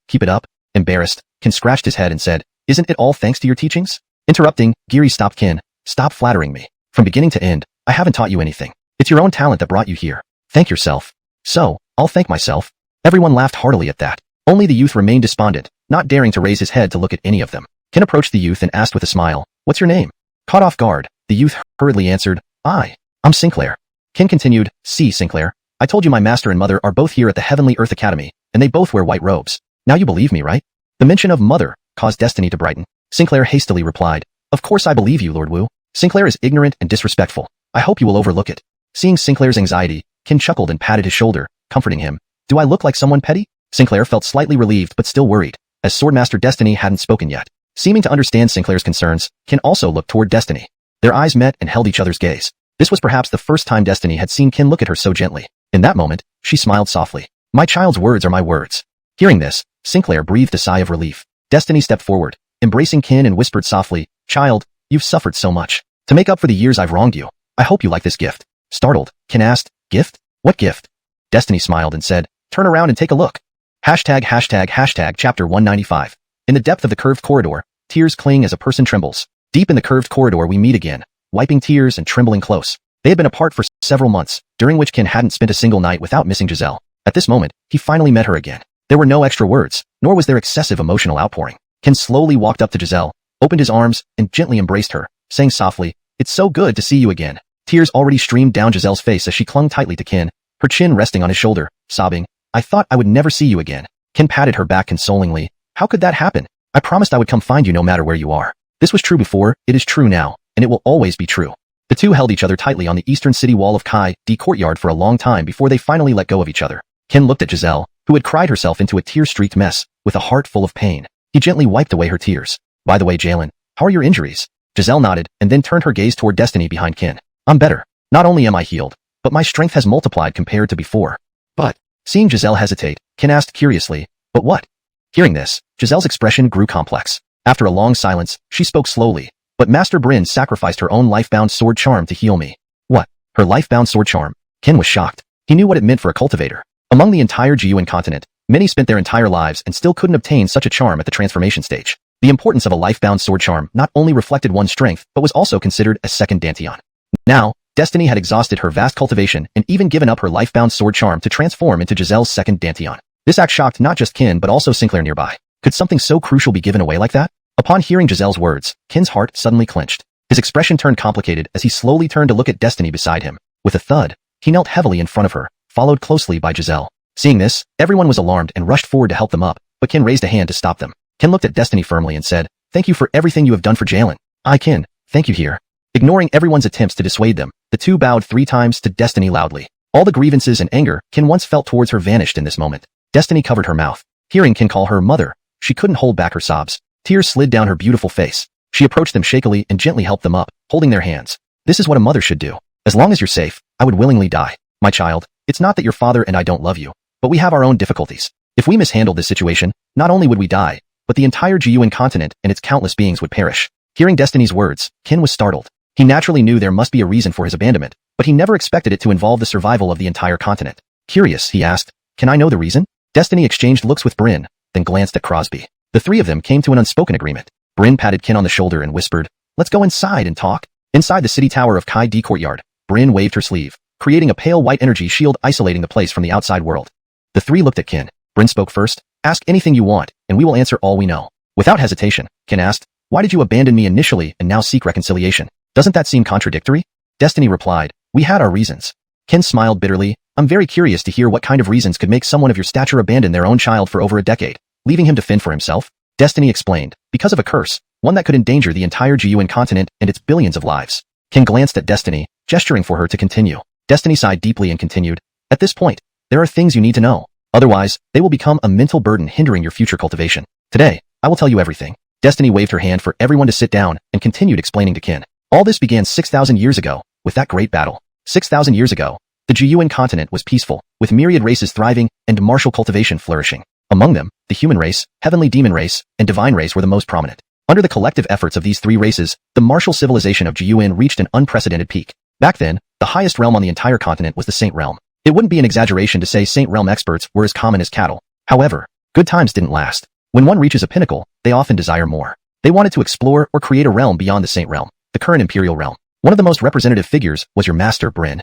keep it up." Embarrassed, Kin scratched his head and said, "Isn't it all thanks to your teachings?" Interrupting, Giri stopped Kin. "Stop flattering me. From beginning to end, I haven't taught you anything. It's your own talent that brought you here. Thank yourself." "So, I'll thank myself." Everyone laughed heartily at that. Only the youth remained despondent, not daring to raise his head to look at any of them. Kin approached the youth and asked with a smile, "What's your name?" Caught off guard, the youth hurriedly answered, I'm Sinclair." Kin continued, "See, Sinclair, I told you my master and mother are both here at the Heavenly Earth Academy, and they both wear white robes. Now you believe me, right?" The mention of mother caused Destiny to brighten. Sinclair hastily replied, "Of course I believe you, Lord Wu. Sinclair is ignorant and disrespectful. I hope you will overlook it." Seeing Sinclair's anxiety, Kin chuckled and patted his shoulder, comforting him. "Do I look like someone petty?" Sinclair felt slightly relieved but still worried, as Swordmaster Destiny hadn't spoken yet. Seeming to understand Sinclair's concerns, Kin also looked toward Destiny. Their eyes met and held each other's gaze. This was perhaps the first time Destiny had seen Kin look at her so gently. In that moment, she smiled softly. "My child's words are my words." Hearing this, Sinclair breathed a sigh of relief. Destiny stepped forward, embracing Kin and whispered softly, "Child, you've suffered so much. To make up for the years I've wronged you, I hope you like this gift." Startled, Kin asked, "Gift? What gift?" Destiny smiled and said, "Turn around and take a look." ##### Chapter 195. In the depth of the curved corridor, tears cling as a person trembles. Deep in the curved corridor we meet again, wiping tears and trembling close. They had been apart for several months, during which Kin hadn't spent a single night without missing Giselle. At this moment, he finally met her again. There were no extra words, nor was there excessive emotional outpouring. Kin slowly walked up to Giselle, opened his arms, and gently embraced her, saying softly, "It's so good to see you again." Tears already streamed down Giselle's face as she clung tightly to Kin, her chin resting on his shoulder, sobbing, "I thought I would never see you again." Kin patted her back consolingly. "How could that happen? I promised I would come find you no matter where you are. This was true before, it is true now, and it will always be true." The two held each other tightly on the eastern city wall of Kai D courtyard for a long time before they finally let go of each other. Kin looked at Giselle, who had cried herself into a tear-streaked mess, with a heart full of pain. He gently wiped away her tears. "By the way, Jalen, how are your injuries?" Giselle nodded and then turned her gaze toward Destiny behind Kin. "I'm better. Not only am I healed, but my strength has multiplied compared to before." "But," seeing Giselle hesitate, Kin asked curiously, "But what?" Hearing this, Giselle's expression grew complex. After a long silence, she spoke slowly, "But Master Bryn sacrificed her own life-bound sword charm to heal me." "What? Her life-bound sword charm?" Kin was shocked. He knew what it meant for a cultivator. Among the entire Jiyuan continent, many spent their entire lives and still couldn't obtain such a charm at the transformation stage. The importance of a life-bound sword charm not only reflected one's strength but was also considered a second Dantian. Now, Destiny had exhausted her vast cultivation and even given up her life-bound sword charm to transform into Giselle's second Dantian. This act shocked not just Kin but also Sinclair nearby. Could something so crucial be given away like that? Upon hearing Giselle's words, Kin's heart suddenly clenched. His expression turned complicated as he slowly turned to look at Destiny beside him. With a thud, he knelt heavily in front of her, followed closely by Giselle. Seeing this, everyone was alarmed and rushed forward to help them up, but Ken raised a hand to stop them. Ken looked at Destiny firmly and said, "Thank you for everything you have done for Jalen." "I, Ken, thank you here." Ignoring everyone's attempts to dissuade them, the two bowed 3 times to Destiny loudly. All the grievances and anger Ken once felt towards her vanished in this moment. Destiny covered her mouth. Hearing Ken call her mother, she couldn't hold back her sobs. Tears slid down her beautiful face. She approached them shakily and gently helped them up, holding their hands. "This is what a mother should do. As long as you're safe, I would willingly die. My child, it's not that your father and I don't love you, but we have our own difficulties. If we mishandled this situation, not only would we die, but the entire Yuan continent and its countless beings would perish." Hearing Destiny's words, Ken was startled. He naturally knew there must be a reason for his abandonment, but he never expected it to involve the survival of the entire continent. Curious, he asked, "Can I know the reason?" Destiny exchanged looks with Bryn, then glanced at Crosby. The 3 of them came to an unspoken agreement. Bryn patted Ken on the shoulder and whispered, "Let's go inside and talk." Inside the city tower of Kai D courtyard, Bryn waved her sleeve, creating a pale white energy shield isolating the place from the outside world. The 3 looked at Ken. Bryn spoke first, "Ask anything you want, and we will answer all we know." Without hesitation, Ken asked, "Why did you abandon me initially and now seek reconciliation? Doesn't that seem contradictory?" Destiny replied, "We had our reasons." Ken smiled bitterly. "I'm very curious to hear what kind of reasons could make someone of your stature abandon their own child for over a decade, leaving him to fend for himself." Destiny explained, "Because of a curse, one that could endanger the entire Yuan continent and its billions of lives." Ken glanced at Destiny, gesturing for her to continue. Destiny sighed deeply and continued, "At this point, there are things you need to know. Otherwise, they will become a mental burden hindering your future cultivation. Today, I will tell you everything." Destiny waved her hand for everyone to sit down and continued explaining to Ken. All this began 6,000 years ago, with that great battle. 6,000 years ago, the Yuan continent was peaceful, with myriad races thriving and martial cultivation flourishing. Among them, the human race, heavenly demon race, and divine race were the most prominent. Under the collective efforts of these 3 races, the martial civilization of Yuan reached an unprecedented peak. Back then, the highest realm on the entire continent was the Saint Realm. It wouldn't be an exaggeration to say Saint Realm experts were as common as cattle. However, good times didn't last. When one reaches a pinnacle, they often desire more. They wanted to explore or create a realm beyond the Saint Realm, the current Imperial Realm. One of the most representative figures was your master, Bryn.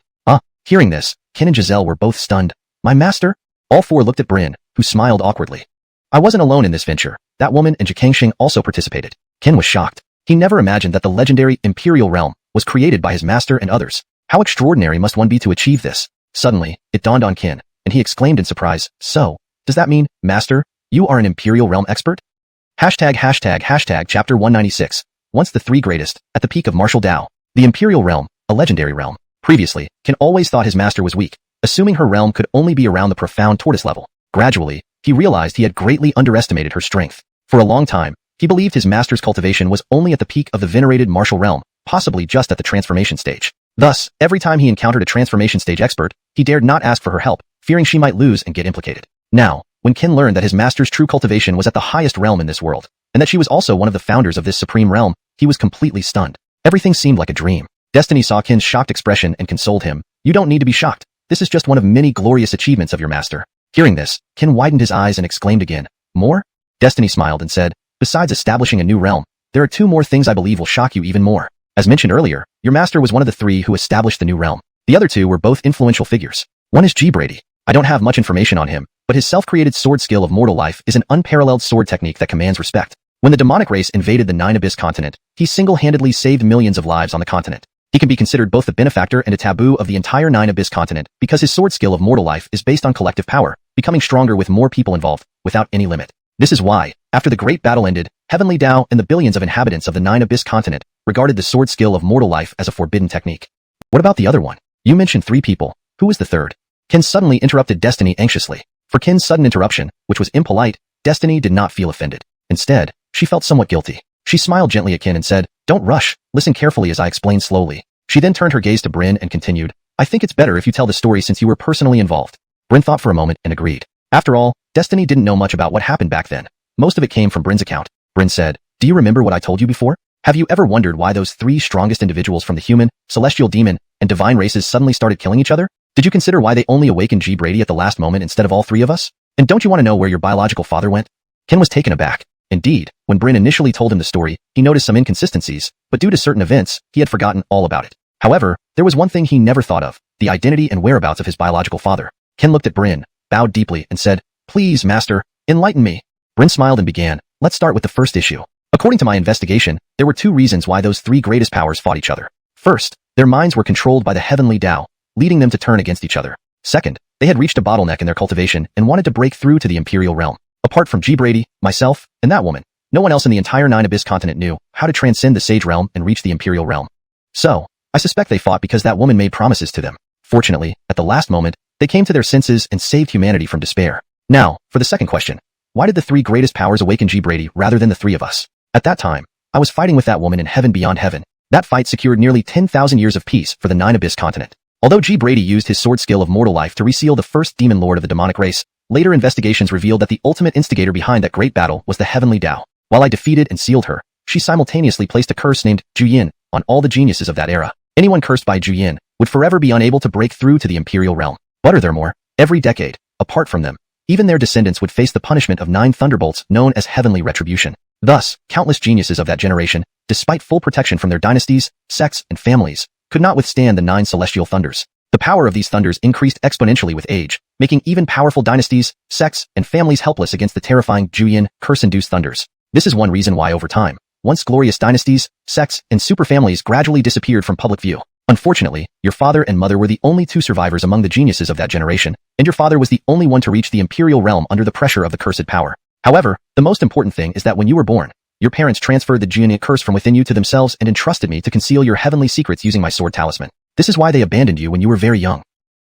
Hearing this, Ken and Giselle were both stunned. "My master?" All 4 looked at Bryn, who smiled awkwardly. "I wasn't alone in this venture. That woman and Cangsheng also participated." Ken was shocked. He never imagined that the legendary Imperial Realm was created by his master and others. How extraordinary must one be to achieve this? Suddenly, it dawned on Ken, and he exclaimed in surprise, "So, does that mean, Master, you are an Imperial Realm expert?" #####Chapter 196. Once the 3 greatest, at the peak of martial Dao. The Imperial Realm, a legendary realm. Previously, Ken always thought his master was weak, assuming her realm could only be around the profound tortoise level. Gradually, he realized he had greatly underestimated her strength. For a long time, he believed his master's cultivation was only at the peak of the venerated martial realm, possibly just at the transformation stage. Thus, every time he encountered a transformation stage expert, he dared not ask for her help, fearing she might lose and get implicated. Now, when Ken learned that his master's true cultivation was at the highest realm in this world, and that she was also one of the founders of this supreme realm, he was completely stunned. Everything seemed like a dream. Destiny saw Ken's shocked expression and consoled him. "You don't need to be shocked. This is just one of many glorious achievements of your master." Hearing this, Ken widened his eyes and exclaimed again, "More?" Destiny smiled and said, "Besides establishing a new realm, there are 2 more things I believe will shock you even more. As mentioned earlier, your master was one of the 3 who established the new realm. The other 2 were both influential figures. One is G. Brady. I don't have much information on him, but his self-created sword skill of mortal life is an unparalleled sword technique that commands respect. When the demonic race invaded the 9 Abyss continent, he single-handedly saved millions of lives on the continent. He can be considered both the benefactor and a taboo of the entire 9 Abyss continent because his sword skill of mortal life is based on collective power, becoming stronger with more people involved, without any limit. This is why, after the great battle ended, Heavenly Dao and the billions of inhabitants of the 9 Abyss continent regarded the sword skill of mortal life as a forbidden technique. What about the other one? You mentioned 3 people. Who was the third? Ken suddenly interrupted Destiny anxiously. For Ken's sudden interruption, which was impolite, Destiny did not feel offended. Instead, she felt somewhat guilty. She smiled gently at Ken and said, "Don't rush, listen carefully as I explain slowly." She then turned her gaze to Bryn and continued, "I think it's better if you tell the story since you were personally involved." Bryn thought for a moment and agreed. After all, Destiny didn't know much about what happened back then. Most of it came from Bryn's account. Bryn said, "Do you remember what I told you before? Have you ever wondered why those 3 strongest individuals from the human, celestial demon, and divine races suddenly started killing each other? Did you consider why they only awakened G. Brady at the last moment instead of all 3 of us? And don't you want to know where your biological father went?" Ken was taken aback. Indeed, when Bryn initially told him the story, he noticed some inconsistencies, but due to certain events, he had forgotten all about it. However, there was one thing he never thought of, the identity and whereabouts of his biological father. Ken looked at Bryn, bowed deeply, and said, "Please, Master, enlighten me." Bryn smiled and began, "Let's start with the first issue. According to my investigation, there were two reasons why those three greatest powers fought each other. First, their minds were controlled by the heavenly Tao, leading them to turn against each other. Second, they had reached a bottleneck in their cultivation and wanted to break through to the Imperial realm. Apart from G. Brady, myself, and that woman, no one else in the entire Nine Abyss continent knew how to transcend the Sage realm and reach the Imperial realm. So, I suspect they fought because that woman made promises to them. Fortunately, at the last moment, they came to their senses and saved humanity from despair. Now, for the second question. Why did the three greatest powers awaken G. Brady rather than the three of us? At that time, I was fighting with that woman in heaven beyond heaven. That fight secured nearly 10,000 years of peace for the Nine Abyss continent. Although G. Brady used his sword skill of mortal life to reseal the first demon lord of the demonic race, later investigations revealed that the ultimate instigator behind that great battle was the heavenly Tao. While I defeated and sealed her, she simultaneously placed a curse named Zhu Yin on all the geniuses of that era. Anyone cursed by Zhu Yin would forever be unable to break through to the Imperial realm. Furthermore, every decade, apart from them, even their descendants would face the punishment of 9 thunderbolts known as heavenly retribution. Thus, countless geniuses of that generation, despite full protection from their dynasties, sects, and families, could not withstand the 9 celestial thunders. The power of these thunders increased exponentially with age, making even powerful dynasties, sects, and families helpless against the terrifying Zhu Yin curse-induced thunders. This is one reason why over time, once glorious dynasties, sects, and superfamilies gradually disappeared from public view. Unfortunately, your father and mother were the only 2 survivors among the geniuses of that generation, and your father was the only one to reach the Imperial realm under the pressure of the cursed power. However, the most important thing is that when you were born, your parents transferred the Zhu Yin curse from within you to themselves and entrusted me to conceal your heavenly secrets using my sword talisman. This is why they abandoned you when you were very young.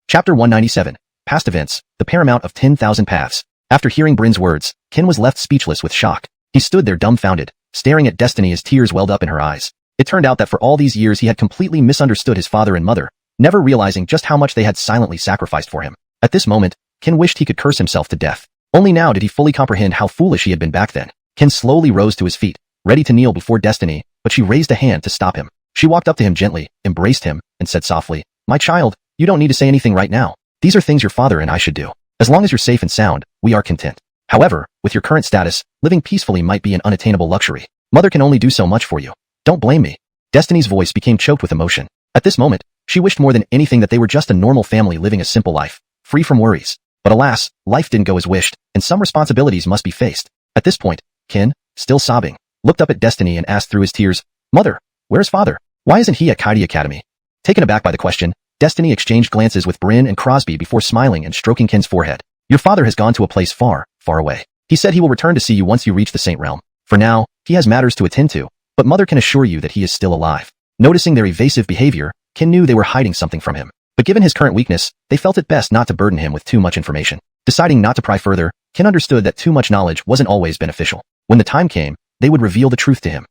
Chapter 197. Past Events, The Paramount of 10,000 Paths. After hearing Brin's words, Ken was left speechless with shock. He stood there dumbfounded, staring at Destiny as tears welled up in her eyes. It turned out that for all these years he had completely misunderstood his father and mother, never realizing just how much they had silently sacrificed for him. At this moment, Ken wished he could curse himself to death. Only now did he fully comprehend how foolish he had been back then. Ken slowly rose to his feet, ready to kneel before Destiny, but she raised a hand to stop him. She walked up to him gently, embraced him, and said softly, "My child, you don't need to say anything right now. These are things your father and I should do. As long as you're safe and sound, we are content. However, with your current status, living peacefully might be an unattainable luxury. Mother can only do so much for you. Don't blame me." Destiny's voice became choked with emotion. At this moment, she wished more than anything that they were just a normal family living a simple life, free from worries. But alas, life didn't go as wished, and some responsibilities must be faced. At this point, Ken, still sobbing, looked up at Destiny and asked through his tears, "Mother, where's father? Why isn't he at Kaidi Academy?" Taken aback by the question, Destiny exchanged glances with Brin and Crosby before smiling and stroking Ken's forehead. "Your father has gone to a place far, far away. He said he will return to see you once you reach the Saint Realm. For now, he has matters to attend to, but Mother can assure you that he is still alive." Noticing their evasive behavior, Ken knew they were hiding something from him. But given his current weakness, they felt it best not to burden him with too much information. Deciding not to pry further, Ken understood that too much knowledge wasn't always beneficial. When the time came, they would reveal the truth to him.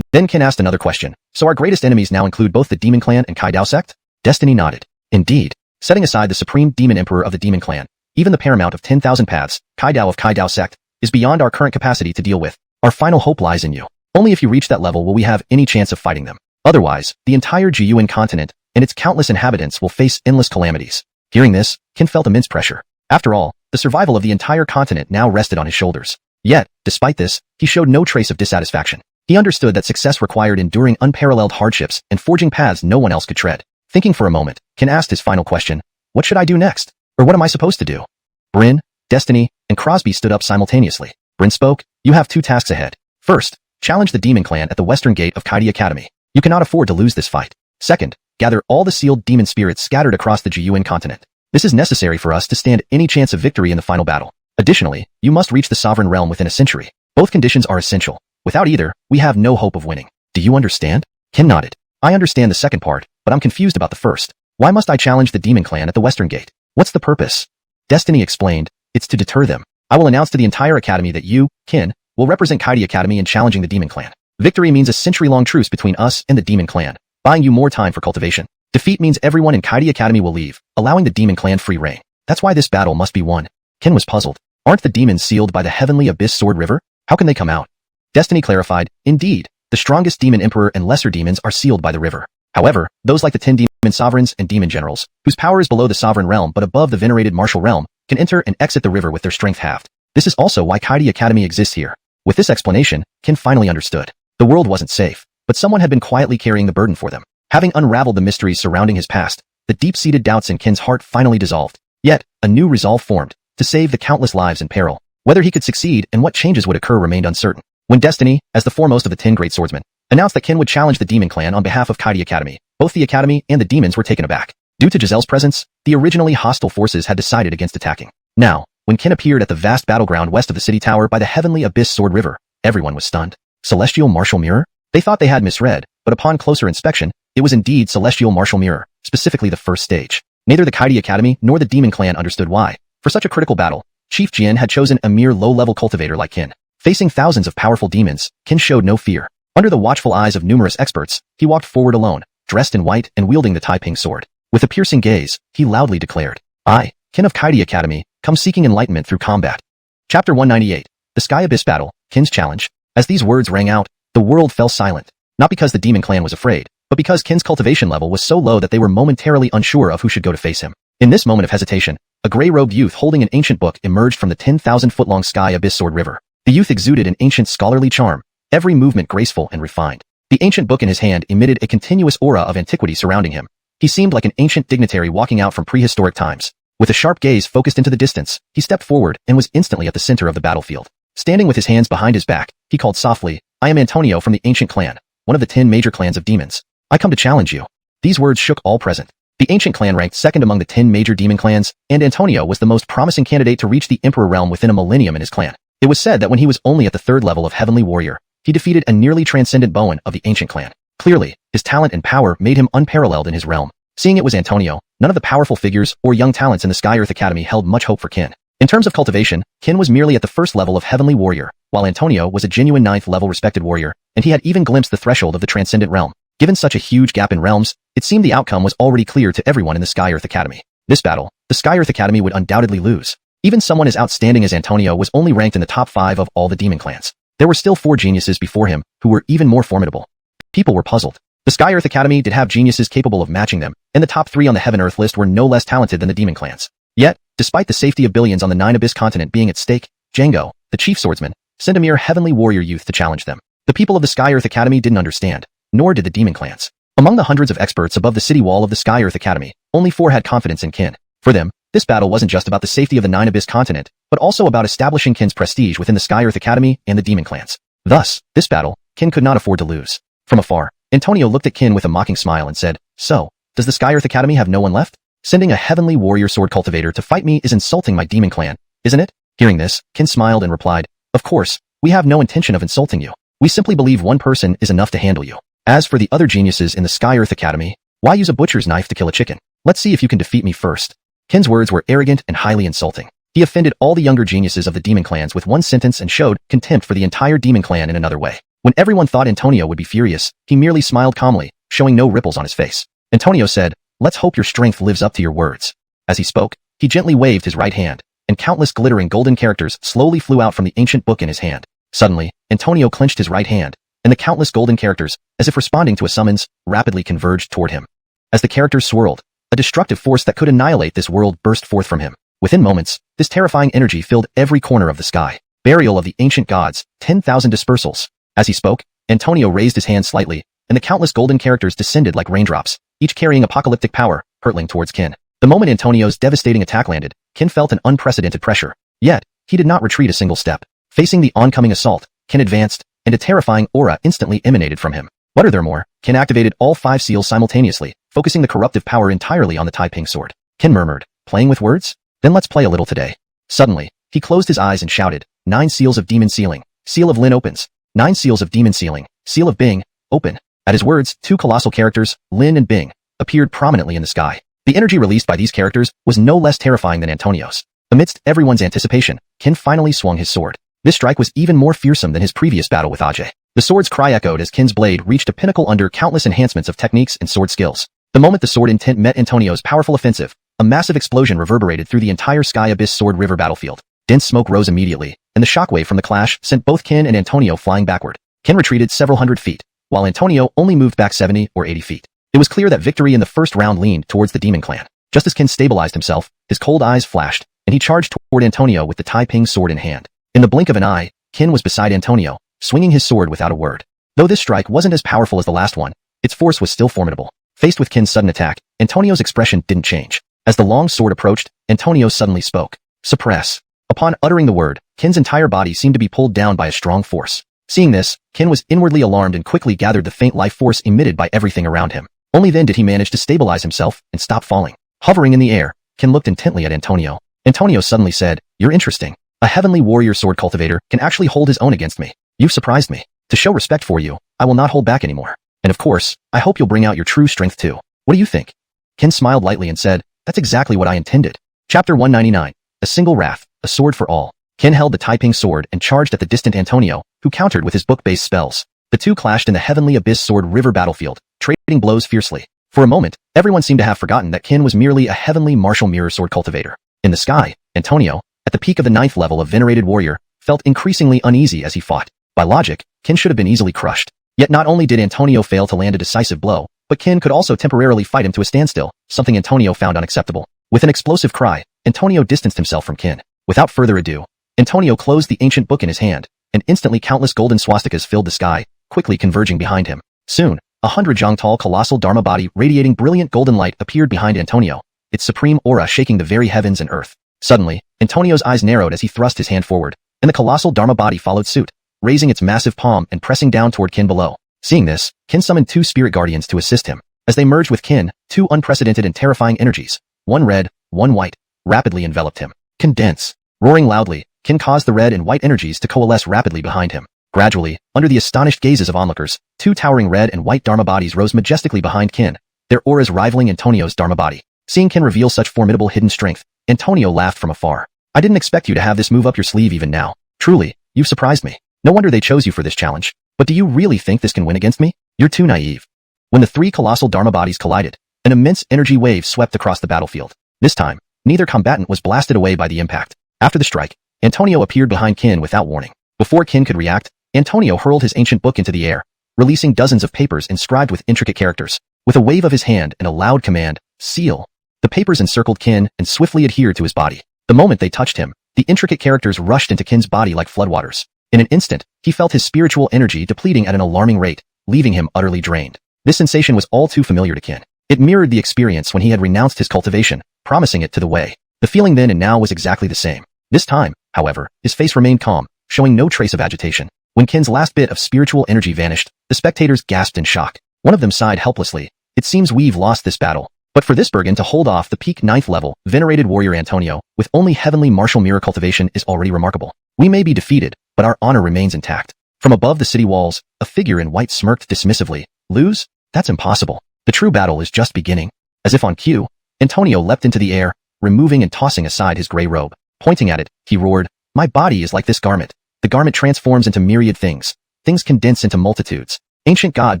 Then Ken asked another question. "So our greatest enemies now include both the Demon Clan and Kai Dao sect?" Destiny nodded. "Indeed. Setting aside the Supreme Demon Emperor of the Demon Clan, even the Paramount of 10,000 Paths, Kai Dao of Kai Dao sect, is beyond our current capacity to deal with. Our final hope lies in you. Only if you reach that level will we have any chance of fighting them. Otherwise, the entire Yuan continent and its countless inhabitants will face endless calamities." Hearing this, Ken felt immense pressure. After all, the survival of the entire continent now rested on his shoulders. Yet, despite this, he showed no trace of dissatisfaction. He understood that success required enduring unparalleled hardships and forging paths no one else could tread. Thinking for a moment, Ken asked his final question, "What should I do next? Or what am I supposed to do?" Brin, Destiny, and Crosby stood up simultaneously. Brin spoke, "You have 2 tasks ahead. First, challenge the Demon Clan at the western gate of Kaidi Academy. You cannot afford to lose this fight. Second, gather all the sealed demon spirits scattered across the Yuan continent. This is necessary for us to stand any chance of victory in the final battle. Additionally, you must reach the Sovereign Realm within a century. Both conditions are essential. Without either, we have no hope of winning. Do you understand?" Ken nodded. "I understand the second part, but I'm confused about the first. Why must I challenge the Demon Clan at the western gate? What's the purpose?" Destiny explained, "It's to deter them. I will announce to the entire academy that you, Ken, will represent Kaidi Academy in challenging the Demon Clan. Victory means a century-long truce between us and the Demon Clan, buying you more time for cultivation. Defeat means everyone in Kaidi Academy will leave, allowing the Demon Clan free reign. That's why this battle must be won." Ken was puzzled. Aren't the demons sealed by the heavenly Abyss Sword River? How can they come out? Destiny clarified, "Indeed, the strongest Demon Emperor and lesser demons are sealed by the river. However, those like the 10 Demon Sovereigns and Demon Generals, whose power is below the Sovereign Realm but above the venerated Martial Realm, can enter and exit the river with their strength halved. This is also why Kaidi Academy exists here." With this explanation, Ken finally understood. The world wasn't safe, but someone had been quietly carrying the burden for them. Having unraveled the mysteries surrounding his past, the deep-seated doubts in Ken's heart finally dissolved. Yet, a new resolve formed, to save the countless lives in peril. Whether he could succeed and what changes would occur remained uncertain. When Destiny, as the foremost of the 10 great swordsmen, announced that Qin would challenge the Demon Clan on behalf of Kaidi Academy, both the Academy and the demons were taken aback. Due to Giselle's presence, the originally hostile forces had decided against attacking. Now, when Qin appeared at the vast battleground west of the city tower by the heavenly abyss sword river, everyone was stunned. Celestial Martial Mirror? They thought they had misread, but upon closer inspection, it was indeed Celestial Martial Mirror, specifically the first stage. Neither the Kaidi Academy nor the Demon Clan understood why. For such a critical battle, Chief Jian had chosen a mere low-level cultivator like Qin. Facing thousands of powerful demons, Qin showed no fear. Under the watchful eyes of numerous experts, he walked forward alone, dressed in white and wielding the Taiping sword. With a piercing gaze, he loudly declared, "I, Qin of Kaidi Academy, come seeking enlightenment through combat." Chapter 198. The Sky Abyss Battle, Qin's Challenge. As these words rang out, the world fell silent. Not because the Demon Clan was afraid, but because Qin's cultivation level was so low that they were momentarily unsure of who should go to face him. In this moment of hesitation, a gray-robed youth holding an ancient book emerged from the 10,000-foot-long Sky Abyss Sword River. The youth exuded an ancient scholarly charm, every movement graceful and refined. The ancient book in his hand emitted a continuous aura of antiquity surrounding him. He seemed like an ancient dignitary walking out from prehistoric times. With a sharp gaze focused into the distance, he stepped forward and was instantly at the center of the battlefield. Standing with his hands behind his back, he called softly, "I am Antonio from the Ancient Clan, one of the 10 major clans of demons. I come to challenge you." These words shook all present. The Ancient Clan ranked second among the 10 major demon clans, and Antonio was the most promising candidate to reach the Emperor realm within a millennium in his clan. It was said that when he was only at the 3rd level of Heavenly Warrior, he defeated a nearly transcendent Bowen of the Ancient Clan. Clearly, his talent and power made him unparalleled in his realm. Seeing it was Antonio, none of the powerful figures or young talents in the Sky Earth Academy held much hope for Qin. In terms of cultivation, Qin was merely at the 1st level of Heavenly Warrior, while Antonio was a genuine 9th level respected warrior, and he had even glimpsed the threshold of the Transcendent Realm. Given such a huge gap in realms, it seemed the outcome was already clear to everyone in the Sky Earth Academy. This battle, the Sky Earth Academy would undoubtedly lose. Even someone as outstanding as Antonio was only ranked in the top 5 of all the demon clans. There were still 4 geniuses before him, who were even more formidable. People were puzzled. The Sky Earth Academy did have geniuses capable of matching them, and the top 3 on the Heaven Earth list were no less talented than the demon clans. Yet, despite the safety of billions on the 9 Abyss continent being at stake, Django, the chief swordsman, sent a mere Heavenly Warrior youth to challenge them. The people of the Sky Earth Academy didn't understand, nor did the demon clans. Among the hundreds of experts above the city wall of the Sky Earth Academy, only 4 had confidence in Qin. For them, this battle wasn't just about the safety of the 9 Abyss continent, but also about establishing Qin's prestige within the Sky Earth Academy and the demon clans. Thus, this battle, Qin could not afford to lose. From afar, Antonio looked at Qin with a mocking smile and said, "So, does the Sky Earth Academy have no one left? Sending a Heavenly Warrior sword cultivator to fight me is insulting my demon clan, isn't it?" Hearing this, Qin smiled and replied, "Of course, we have no intention of insulting you. We simply believe one person is enough to handle you. As for the other geniuses in the Sky Earth Academy, why use a butcher's knife to kill a chicken? Let's see if you can defeat me first." Qin's words were arrogant and highly insulting. He offended all the younger geniuses of the demon clans with one sentence and showed contempt for the entire demon clan in another way. When everyone thought Antonio would be furious, he merely smiled calmly, showing no ripples on his face. Antonio said, "Let's hope your strength lives up to your words." As he spoke, he gently waved his right hand, and countless glittering golden characters slowly flew out from the ancient book in his hand. Suddenly, Antonio clenched his right hand, and the countless golden characters, as if responding to a summons, rapidly converged toward him. As the characters swirled, a destructive force that could annihilate this world burst forth from him. Within moments, this terrifying energy filled every corner of the sky. Burial of the ancient gods, 10,000 dispersals. As he spoke, Antonio raised his hand slightly, and the countless golden characters descended like raindrops, each carrying apocalyptic power, hurtling towards Qin. The moment Antonio's devastating attack landed, Qin felt an unprecedented pressure. Yet, he did not retreat a single step. Facing the oncoming assault, Qin advanced, and a terrifying aura instantly emanated from him. Furthermore, Qin activated all 5 seals simultaneously, focusing the corruptive power entirely on the Taiping sword. Qin murmured, "Playing with words? Then let's play a little today." Suddenly, he closed his eyes and shouted, "9 seals of demon sealing, seal of Lin opens. 9 seals of demon sealing, seal of Bing, open." At his words, 2 colossal characters, Lin and Bing, appeared prominently in the sky. The energy released by these characters was no less terrifying than Antonio's. Amidst everyone's anticipation, Qin finally swung his sword. This strike was even more fearsome than his previous battle with Ajay. The sword's cry echoed as Qin's blade reached a pinnacle under countless enhancements of techniques and sword skills. The moment the sword intent met Antonio's powerful offensive, a massive explosion reverberated through the entire Sky Abyss Sword River battlefield. Dense smoke rose immediately, and the shockwave from the clash sent both Qin and Antonio flying backward. Qin retreated several hundred feet, while Antonio only moved back 70 or 80 feet. It was clear that victory in the first round leaned towards the demon clan. Just as Qin stabilized himself, his cold eyes flashed, and he charged toward Antonio with the Taiping sword in hand. In the blink of an eye, Qin was beside Antonio, swinging his sword without a word. Though this strike wasn't as powerful as the last one, its force was still formidable. Faced with Qin's sudden attack, Antonio's expression didn't change. As the long sword approached, Antonio suddenly spoke. "Suppress." Upon uttering the word, Qin's entire body seemed to be pulled down by a strong force. Seeing this, Qin was inwardly alarmed and quickly gathered the faint life force emitted by everything around him. Only then did he manage to stabilize himself and stop falling. Hovering in the air, Qin looked intently at Antonio. Antonio suddenly said, "You're interesting. A heavenly warrior sword cultivator can actually hold his own against me. You've surprised me. To show respect for you, I will not hold back anymore. And of course, I hope you'll bring out your true strength too. What do you think?" Qin smiled lightly and said, "That's exactly what I intended." Chapter 199. A Single Wrath, a Sword for All. Qin held the Taiping sword and charged at the distant Antonio, who countered with his book-based spells. The two clashed in the Heavenly Abyss Sword River battlefield, trading blows fiercely. For a moment, everyone seemed to have forgotten that Qin was merely a heavenly martial mirror sword cultivator. In the sky, Antonio, at the peak of the 9th level of Venerated Warrior, felt increasingly uneasy as he fought. By logic, Qin should have been easily crushed. Yet not only did Antonio fail to land a decisive blow, but Qin could also temporarily fight him to a standstill, something Antonio found unacceptable. With an explosive cry, Antonio distanced himself from Qin. Without further ado, Antonio closed the ancient book in his hand, and instantly countless golden swastikas filled the sky, quickly converging behind him. Soon, 100 jang tall colossal Dharma body radiating brilliant golden light appeared behind Antonio, its supreme aura shaking the very heavens and earth. Suddenly, Antonio's eyes narrowed as he thrust his hand forward, and the colossal Dharma body followed suit, raising its massive palm and pressing down toward Qin below. Seeing this, Qin summoned 2 spirit guardians to assist him. As they merged with Qin, 2 unprecedented and terrifying energies, one red, one white, rapidly enveloped him. Condense. Roaring loudly, Qin caused the red and white energies to coalesce rapidly behind him. Gradually, under the astonished gazes of onlookers, 2 towering red and white Dharma bodies rose majestically behind Qin, their auras rivaling Antonio's Dharma body. Seeing Qin reveal such formidable hidden strength, Antonio laughed from afar. "I didn't expect you to have this move up your sleeve even now. Truly, you've surprised me. No wonder they chose you for this challenge. But do you really think this can win against me? You're too naive." When the 3 colossal Dharma bodies collided, an immense energy wave swept across the battlefield. This time, neither combatant was blasted away by the impact. After the strike, Antonio appeared behind Qin without warning. Before Qin could react, Antonio hurled his ancient book into the air, releasing dozens of papers inscribed with intricate characters. With a wave of his hand and a loud command, "Seal." The papers encircled Qin and swiftly adhered to his body. The moment they touched him, the intricate characters rushed into Qin's body like floodwaters. In an instant, he felt his spiritual energy depleting at an alarming rate, leaving him utterly drained. This sensation was all too familiar to Qin. It mirrored the experience when he had renounced his cultivation, promising it to the Wei. The feeling then and now was exactly the same. This time, however, his face remained calm, showing no trace of agitation. When Qin's last bit of spiritual energy vanished, the spectators gasped in shock. One of them sighed helplessly. "It seems we've lost this battle." But for this Bergen to hold off the peak 9th level, Venerated Warrior Antonio, with only heavenly martial mirror cultivation is already remarkable. We may be defeated, but our honor remains intact. From above the city walls, a figure in white smirked dismissively. "Lose? That's impossible. The true battle is just beginning." As if on cue, Antonio leapt into the air, removing and tossing aside his gray robe. Pointing at it, he roared, "My body is like this garment. The garment transforms into myriad things. Things condense into multitudes. Ancient god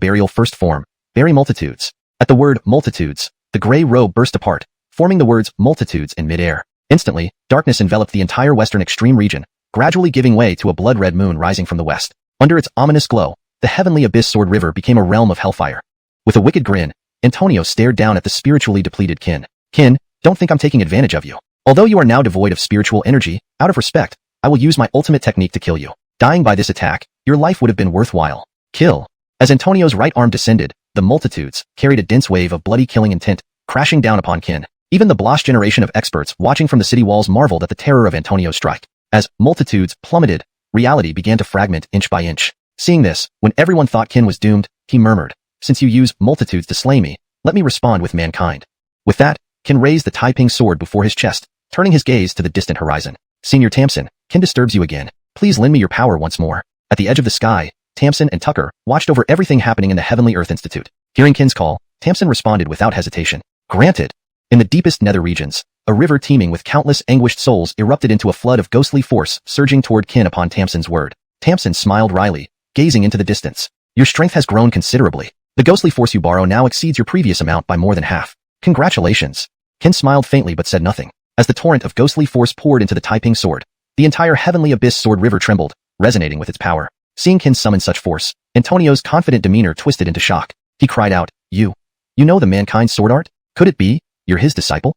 burial first form, bury multitudes." At the word multitudes, the gray robe burst apart, forming the words multitudes in midair. Instantly, darkness enveloped the entire western extreme region, gradually giving way to a blood-red moon rising from the west. Under its ominous glow, the heavenly abyss sword river became a realm of hellfire. With a wicked grin, Antonio stared down at the spiritually depleted Qin. "Qin, don't think I'm taking advantage of you. Although you are now devoid of spiritual energy, out of respect, I will use my ultimate technique to kill you. Dying by this attack, your life would have been worthwhile. Kill." As Antonio's right arm descended, the multitudes carried a dense wave of bloody killing intent, crashing down upon Qin. Even the Blosh generation of experts watching from the city walls marveled at the terror of Antonio's strike. As multitudes plummeted, reality began to fragment inch by inch. Seeing this, when everyone thought Qin was doomed, he murmured, "Since you use multitudes to slay me, let me respond with mankind." With that, Qin raised the Taiping sword before his chest, turning his gaze to the distant horizon. "Senior Tamsin, Qin disturbs you again. Please lend me your power once more." At the edge of the sky, Tamsin and Tucker watched over everything happening in the Heavenly Earth Institute. Hearing Qin's call, Tamsin responded without hesitation. "Granted." In the deepest nether regions, a river teeming with countless anguished souls erupted into a flood of ghostly force surging toward Qin upon Tamsin's word. Tamsin smiled wryly, gazing into the distance. "Your strength has grown considerably. The ghostly force you borrow now exceeds your previous amount by more than half. Congratulations." Qin smiled faintly but said nothing. As the torrent of ghostly force poured into the Taiping sword, the entire Heavenly Abyss Sword River trembled, resonating with its power. Seeing Qin summon such force, Antonio's confident demeanor twisted into shock. He cried out, You know the mankind sword art? Could it be you're his disciple?"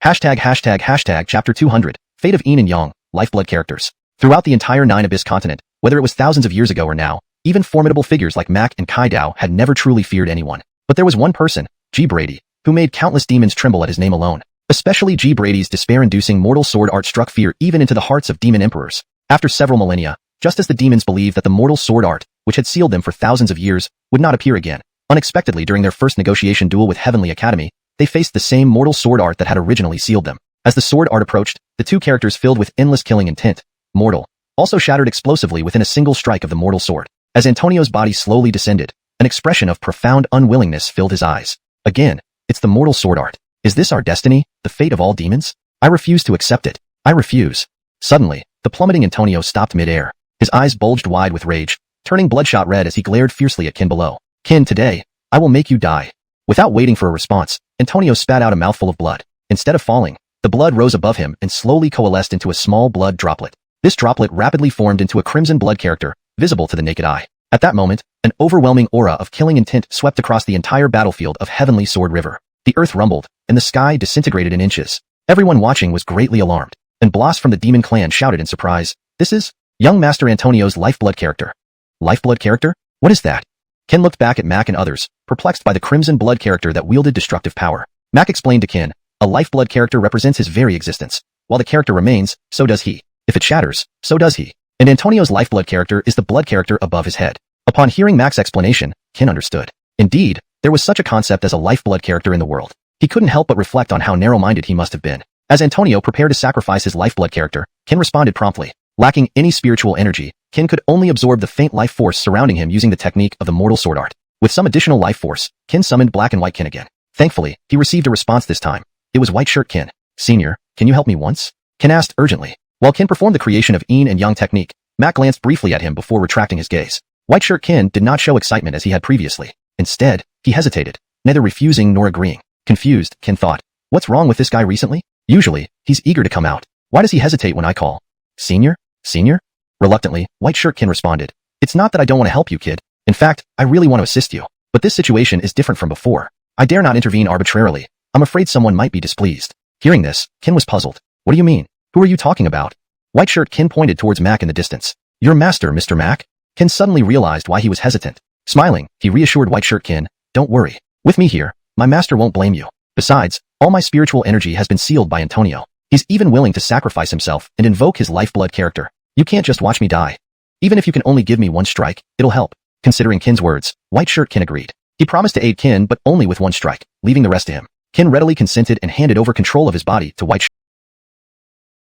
Chapter 200, Fate of Yin and Yang, Lifeblood Characters. Throughout the entire Nine Abyss continent, whether it was thousands of years ago or now, even formidable figures like Mac and Kai Dao had never truly feared anyone. But there was one person, G. Brady, who made countless demons tremble at his name alone. Especially G. Brady's despair-inducing mortal sword art struck fear even into the hearts of demon emperors. After several millennia, just as the demons believed that the mortal sword art, which had sealed them for thousands of years, would not appear again. Unexpectedly, during their first negotiation duel with Heavenly Academy, they faced the same mortal sword art that had originally sealed them. As the sword art approached, the two characters filled with endless killing intent, mortal, also shattered explosively within a single strike of the mortal sword. As Antonio's body slowly descended, an expression of profound unwillingness filled his eyes. Again, it's the mortal sword art. Is this our destiny, the fate of all demons? I refuse to accept it. I refuse. Suddenly, the plummeting Antonio stopped mid-air. His eyes bulged wide with rage, turning bloodshot red as he glared fiercely at Kin below. Kin, today, I will make you die. Without waiting for a response, Antonio spat out a mouthful of blood. Instead of falling, the blood rose above him and slowly coalesced into a small blood droplet. This droplet rapidly formed into a crimson blood character, visible to the naked eye. At that moment, an overwhelming aura of killing intent swept across the entire battlefield of Heavenly Sword River. The earth rumbled, and the sky disintegrated in inches. Everyone watching was greatly alarmed, and Blas from the demon clan shouted in surprise, "This is young Master Antonio's lifeblood character." Lifeblood character? What is that? Kin looked back at Mac and others, perplexed by the crimson blood character that wielded destructive power. Mac explained to Kin, a lifeblood character represents his very existence. While the character remains, so does he. If it shatters, so does he. And Antonio's lifeblood character is the blood character above his head. Upon hearing Mac's explanation, Kin understood. Indeed, there was such a concept as a lifeblood character in the world. He couldn't help but reflect on how narrow-minded he must have been. As Antonio prepared to sacrifice his lifeblood character, Kin responded promptly. Lacking any spiritual energy, Kin could only absorb the faint life force surrounding him using the technique of the mortal sword art. With some additional life force, Kin summoned Black and White Kin again. Thankfully, he received a response this time. It was White Shirt Kin. "Senior, can you help me once?" Kin asked urgently. While Kin performed the creation of Yin and Yang technique, Mac glanced briefly at him before retracting his gaze. White Shirt Kin did not show excitement as he had previously. Instead, he hesitated, neither refusing nor agreeing. Confused, Kin thought, what's wrong with this guy recently? Usually, he's eager to come out. Why does he hesitate when I call? Senior? Senior? Reluctantly, White Shirt Kin responded. It's not that I don't want to help you, kid. In fact, I really want to assist you. But this situation is different from before. I dare not intervene arbitrarily. I'm afraid someone might be displeased. Hearing this, Kin was puzzled. What do you mean? Who are you talking about? White Shirt Kin pointed towards Mac in the distance. Your master, Mr. Mac? Kin suddenly realized why he was hesitant. Smiling, he reassured White Shirt Kin, don't worry. With me here, my master won't blame you. Besides, all my spiritual energy has been sealed by Antonio. He's even willing to sacrifice himself and invoke his lifeblood character. You can't just watch me die. Even if you can only give me one strike, it'll help. Considering Kin's words, White Shirt Kin agreed. He promised to aid Kin but only with one strike, leaving the rest to him. Kin readily consented and handed over control of his body to White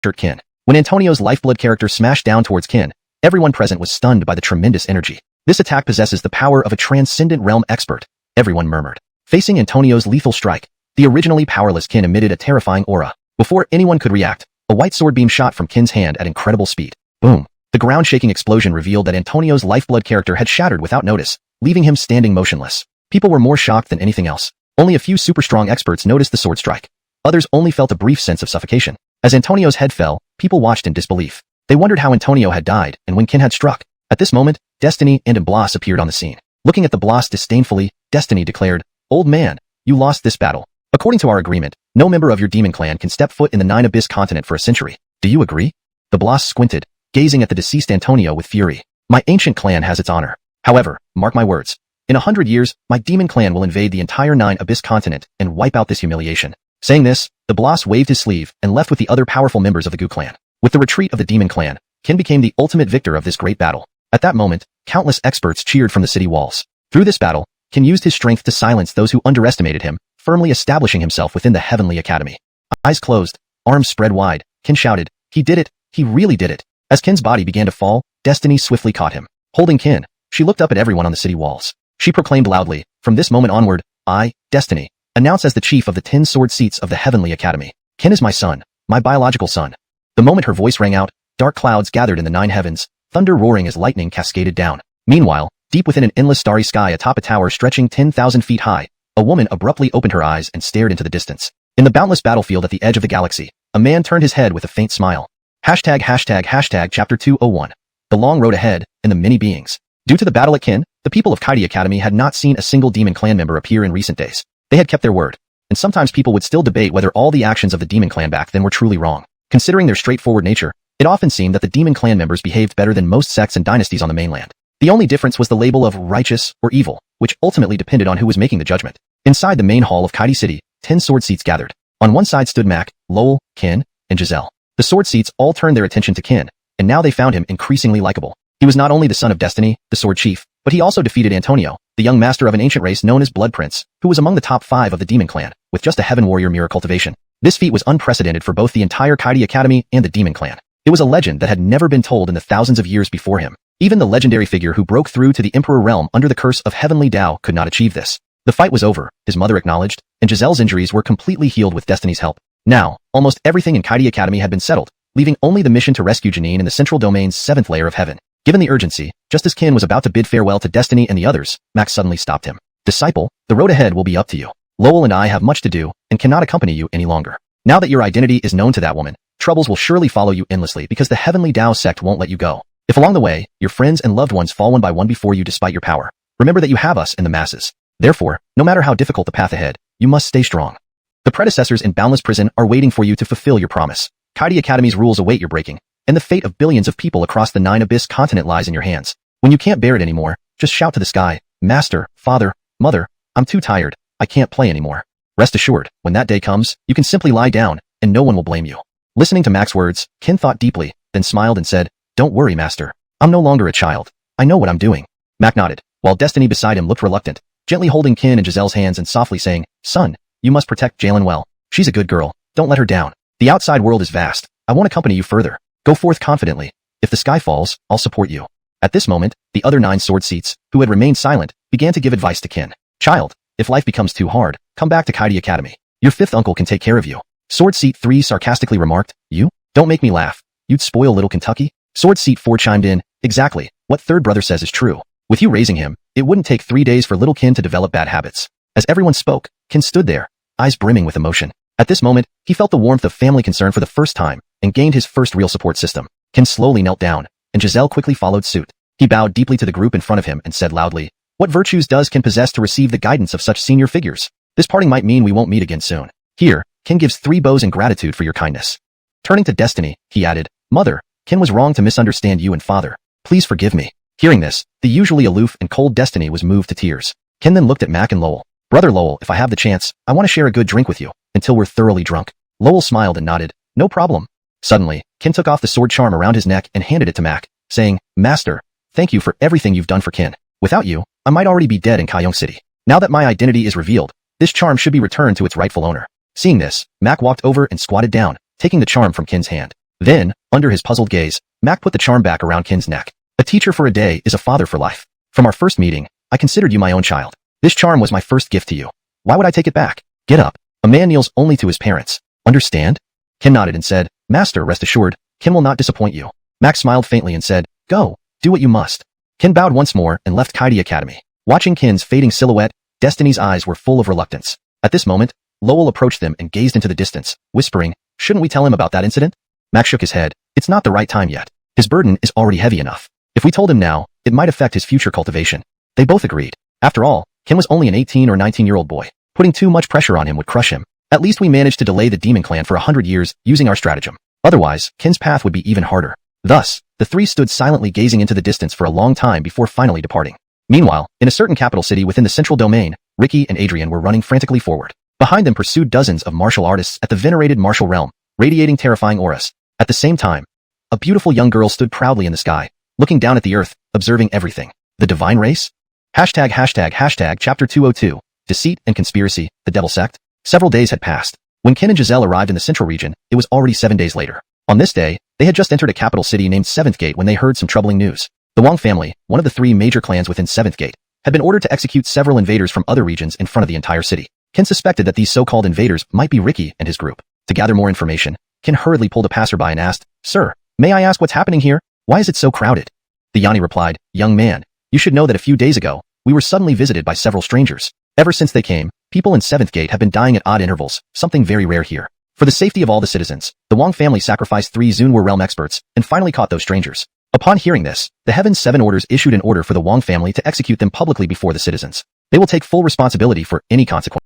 Shirt Kin. When Antonio's lifeblood character smashed down towards Kin, everyone present was stunned by the tremendous energy. This attack possesses the power of a transcendent realm expert, everyone murmured. Facing Antonio's lethal strike, the originally powerless Kin emitted a terrifying aura. Before anyone could react, a white sword beam shot from Kin's hand at incredible speed. Boom! The ground-shaking explosion revealed that Antonio's lifeblood character had shattered without notice, leaving him standing motionless. People were more shocked than anything else. Only a few super-strong experts noticed the sword strike. Others only felt a brief sense of suffocation. As Antonio's head fell, people watched in disbelief. They wondered how Antonio had died and when Kin had struck. At this moment, Destiny and Blas appeared on the scene. Looking at the Blas disdainfully, Destiny declared, Old man, you lost this battle. According to our agreement, no member of your demon clan can step foot in the Nine Abyss continent for a century. Do you agree? The Blas squinted, gazing at the deceased Antonio with fury. My ancient clan has its honor. However, mark my words. In 100 years, my demon clan will invade the entire Nine Abyss continent and wipe out this humiliation. Saying this, the Blas waved his sleeve and left with the other powerful members of the Gu clan. With the retreat of the demon clan, Kin became the ultimate victor of this great battle. At that moment, countless experts cheered from the city walls. Through this battle, Kin used his strength to silence those who underestimated him, firmly establishing himself within the Heavenly Academy. Eyes closed, arms spread wide, Kin shouted, he did it, he really did it. As Kin's body began to fall, Destiny swiftly caught him. Holding Kin, she looked up at everyone on the city walls. She proclaimed loudly, from this moment onward, I, Destiny, announce as the chief of the 10 sword seats of the Heavenly Academy. Kin is my son, my biological son. The moment her voice rang out, dark clouds gathered in the 9 heavens, thunder roaring as lightning cascaded down. Meanwhile, deep within an endless starry sky atop a tower stretching 10,000 feet high, a woman abruptly opened her eyes and stared into the distance. In the boundless battlefield at the edge of the galaxy, a man turned his head with a faint smile. Hashtag chapter 201. The long road ahead, and the many beings. Due to the battle at Kin, the people of Kaiti Academy had not seen a single demon clan member appear in recent days. They had kept their word, and sometimes people would still debate whether all the actions of the demon clan back then were truly wrong. Considering their straightforward nature, it often seemed that the demon clan members behaved better than most sects and dynasties on the mainland. The only difference was the label of righteous or evil, which ultimately depended on who was making the judgment. Inside the main hall of Kaiti City, 10 sword seats gathered. On one side stood Mac, Lowell, Kin, and Giselle. The sword seats all turned their attention to Kin, and now they found him increasingly likable. He was not only the son of Destiny, the Sword Chief, but he also defeated Antonio, the young master of an ancient race known as Blood Prince, who was among the top 5 of the Demon Clan, with just a Heaven Warrior mirror cultivation. This feat was unprecedented for both the entire Kaidi Academy and the Demon Clan. It was a legend that had never been told in the thousands of years before him. Even the legendary figure who broke through to the Emperor realm under the curse of Heavenly Tao could not achieve this. The fight was over, his mother acknowledged, and Giselle's injuries were completely healed with Destiny's help. Now, almost everything in Kaidi Academy had been settled, leaving only the mission to rescue Janine in the Central Domain's 7th layer of heaven. Given the urgency, just as Kin was about to bid farewell to Destiny and the others, Max suddenly stopped him. Disciple, the road ahead will be up to you. Lowell and I have much to do, and cannot accompany you any longer. Now that your identity is known to that woman, troubles will surely follow you endlessly because the Heavenly Tao sect won't let you go. If along the way, your friends and loved ones fall one by one before you despite your power, remember that you have us and the masses. Therefore, no matter how difficult the path ahead, you must stay strong. The predecessors in Boundless Prison are waiting for you to fulfill your promise. Kaidi Academy's rules await your breaking, and the fate of billions of people across the 9 Abyss continent lies in your hands. When you can't bear it anymore, just shout to the sky, Master, Father, Mother, I'm too tired, I can't play anymore. Rest assured, when that day comes, you can simply lie down, and no one will blame you. Listening to Mac's words, Kin thought deeply, then smiled and said, Don't worry, Master. I'm no longer a child. I know what I'm doing. Mac nodded, while Destiny beside him looked reluctant, gently holding Kin and Giselle's hands and softly saying, Son, you must protect Jalen well. She's a good girl. Don't let her down. The outside world is vast. I won't accompany you further. Go forth confidently. If the sky falls, I'll support you. At this moment, the other 9 sword seats, who had remained silent, began to give advice to Kin. Child, if life becomes too hard, come back to Kaidi Academy. Your 5th uncle can take care of you. Sword Seat 3 sarcastically remarked, You? Don't make me laugh. You'd spoil little Kentucky? Sword Seat 4 chimed in, Exactly. What 3rd brother says is true. With you raising him, it wouldn't take 3 days for little Kin to develop bad habits. As everyone spoke, Kin stood there, eyes brimming with emotion. At this moment, he felt the warmth of family concern for the first time, and gained his first real support system. Kin slowly knelt down, and Giselle quickly followed suit. He bowed deeply to the group in front of him and said loudly, What virtues does Kin possess to receive the guidance of such senior figures? This parting might mean we won't meet again soon. Here, Kin gives 3 bows in gratitude for your kindness. Turning to Destiny, he added, Mother, Kin was wrong to misunderstand you and Father. Please forgive me. Hearing this, the usually aloof and cold Destiny was moved to tears. Kin then looked at Mac and Lowell. Brother Lowell, if I have the chance, I want to share a good drink with you, until we're thoroughly drunk. Lowell smiled and nodded, No problem. Suddenly, Kin took off the sword charm around his neck and handed it to Mac, saying, Master, thank you for everything you've done for Kin. Without you, I might already be dead in Cangsheng City. Now that my identity is revealed, this charm should be returned to its rightful owner. Seeing this, Mac walked over and squatted down, taking the charm from Kin's hand. Then, under his puzzled gaze, Mac put the charm back around Kin's neck. A teacher for a day is a father for life. From our first meeting, I considered you my own child. This charm was my first gift to you. Why would I take it back? Get up. A man kneels only to his parents. Understand? Kin nodded and said, Master, rest assured, Kin will not disappoint you. Mac smiled faintly and said, Go, do what you must. Kin bowed once more and left Kaidi Academy. Watching Kin's fading silhouette, Destiny's eyes were full of reluctance. At this moment, Lowell approached them and gazed into the distance, whispering, Shouldn't we tell him about that incident? Mac shook his head. It's not the right time yet. His burden is already heavy enough. If we told him now, it might affect his future cultivation. They both agreed. After all, Kin was only an 18 or 19-year-old boy. Putting too much pressure on him would crush him. At least we managed to delay the Demon Clan for 100 years using our stratagem. Otherwise, Kin's path would be even harder. Thus, the 3 stood silently gazing into the distance for a long time before finally departing. Meanwhile, in a certain capital city within the Central Domain, Ricky and Adrian were running frantically forward. Behind them pursued dozens of martial artists at the venerated martial realm, radiating terrifying auras. At the same time, a beautiful young girl stood proudly in the sky, looking down at the earth, observing everything. The divine race? ##### Chapter 202, Deceit and Conspiracy, the Devil Sect? Several days had passed. When Kin and Giselle arrived in the central region, it was already 7 days later. On this day, they had just entered a capital city named 7th Gate when they heard some troubling news. The Wang family, one of the 3 major clans within 7th Gate, had been ordered to execute several invaders from other regions in front of the entire city. Kin suspected that these so-called invaders might be Ricky and his group. To gather more information, Kin hurriedly pulled a passerby and asked, Sir, may I ask what's happening here? Why is it so crowded? The Yanni replied, Young man, you should know that a few days ago, we were suddenly visited by several strangers. Ever since they came, people in 7th Gate have been dying at odd intervals, something very rare here. For the safety of all the citizens, the Wang family sacrificed 3 Zunwar realm experts and finally caught those strangers. Upon hearing this, the Heaven's 7 Orders issued an order for the Wang family to execute them publicly before the citizens. They will take full responsibility for any consequences.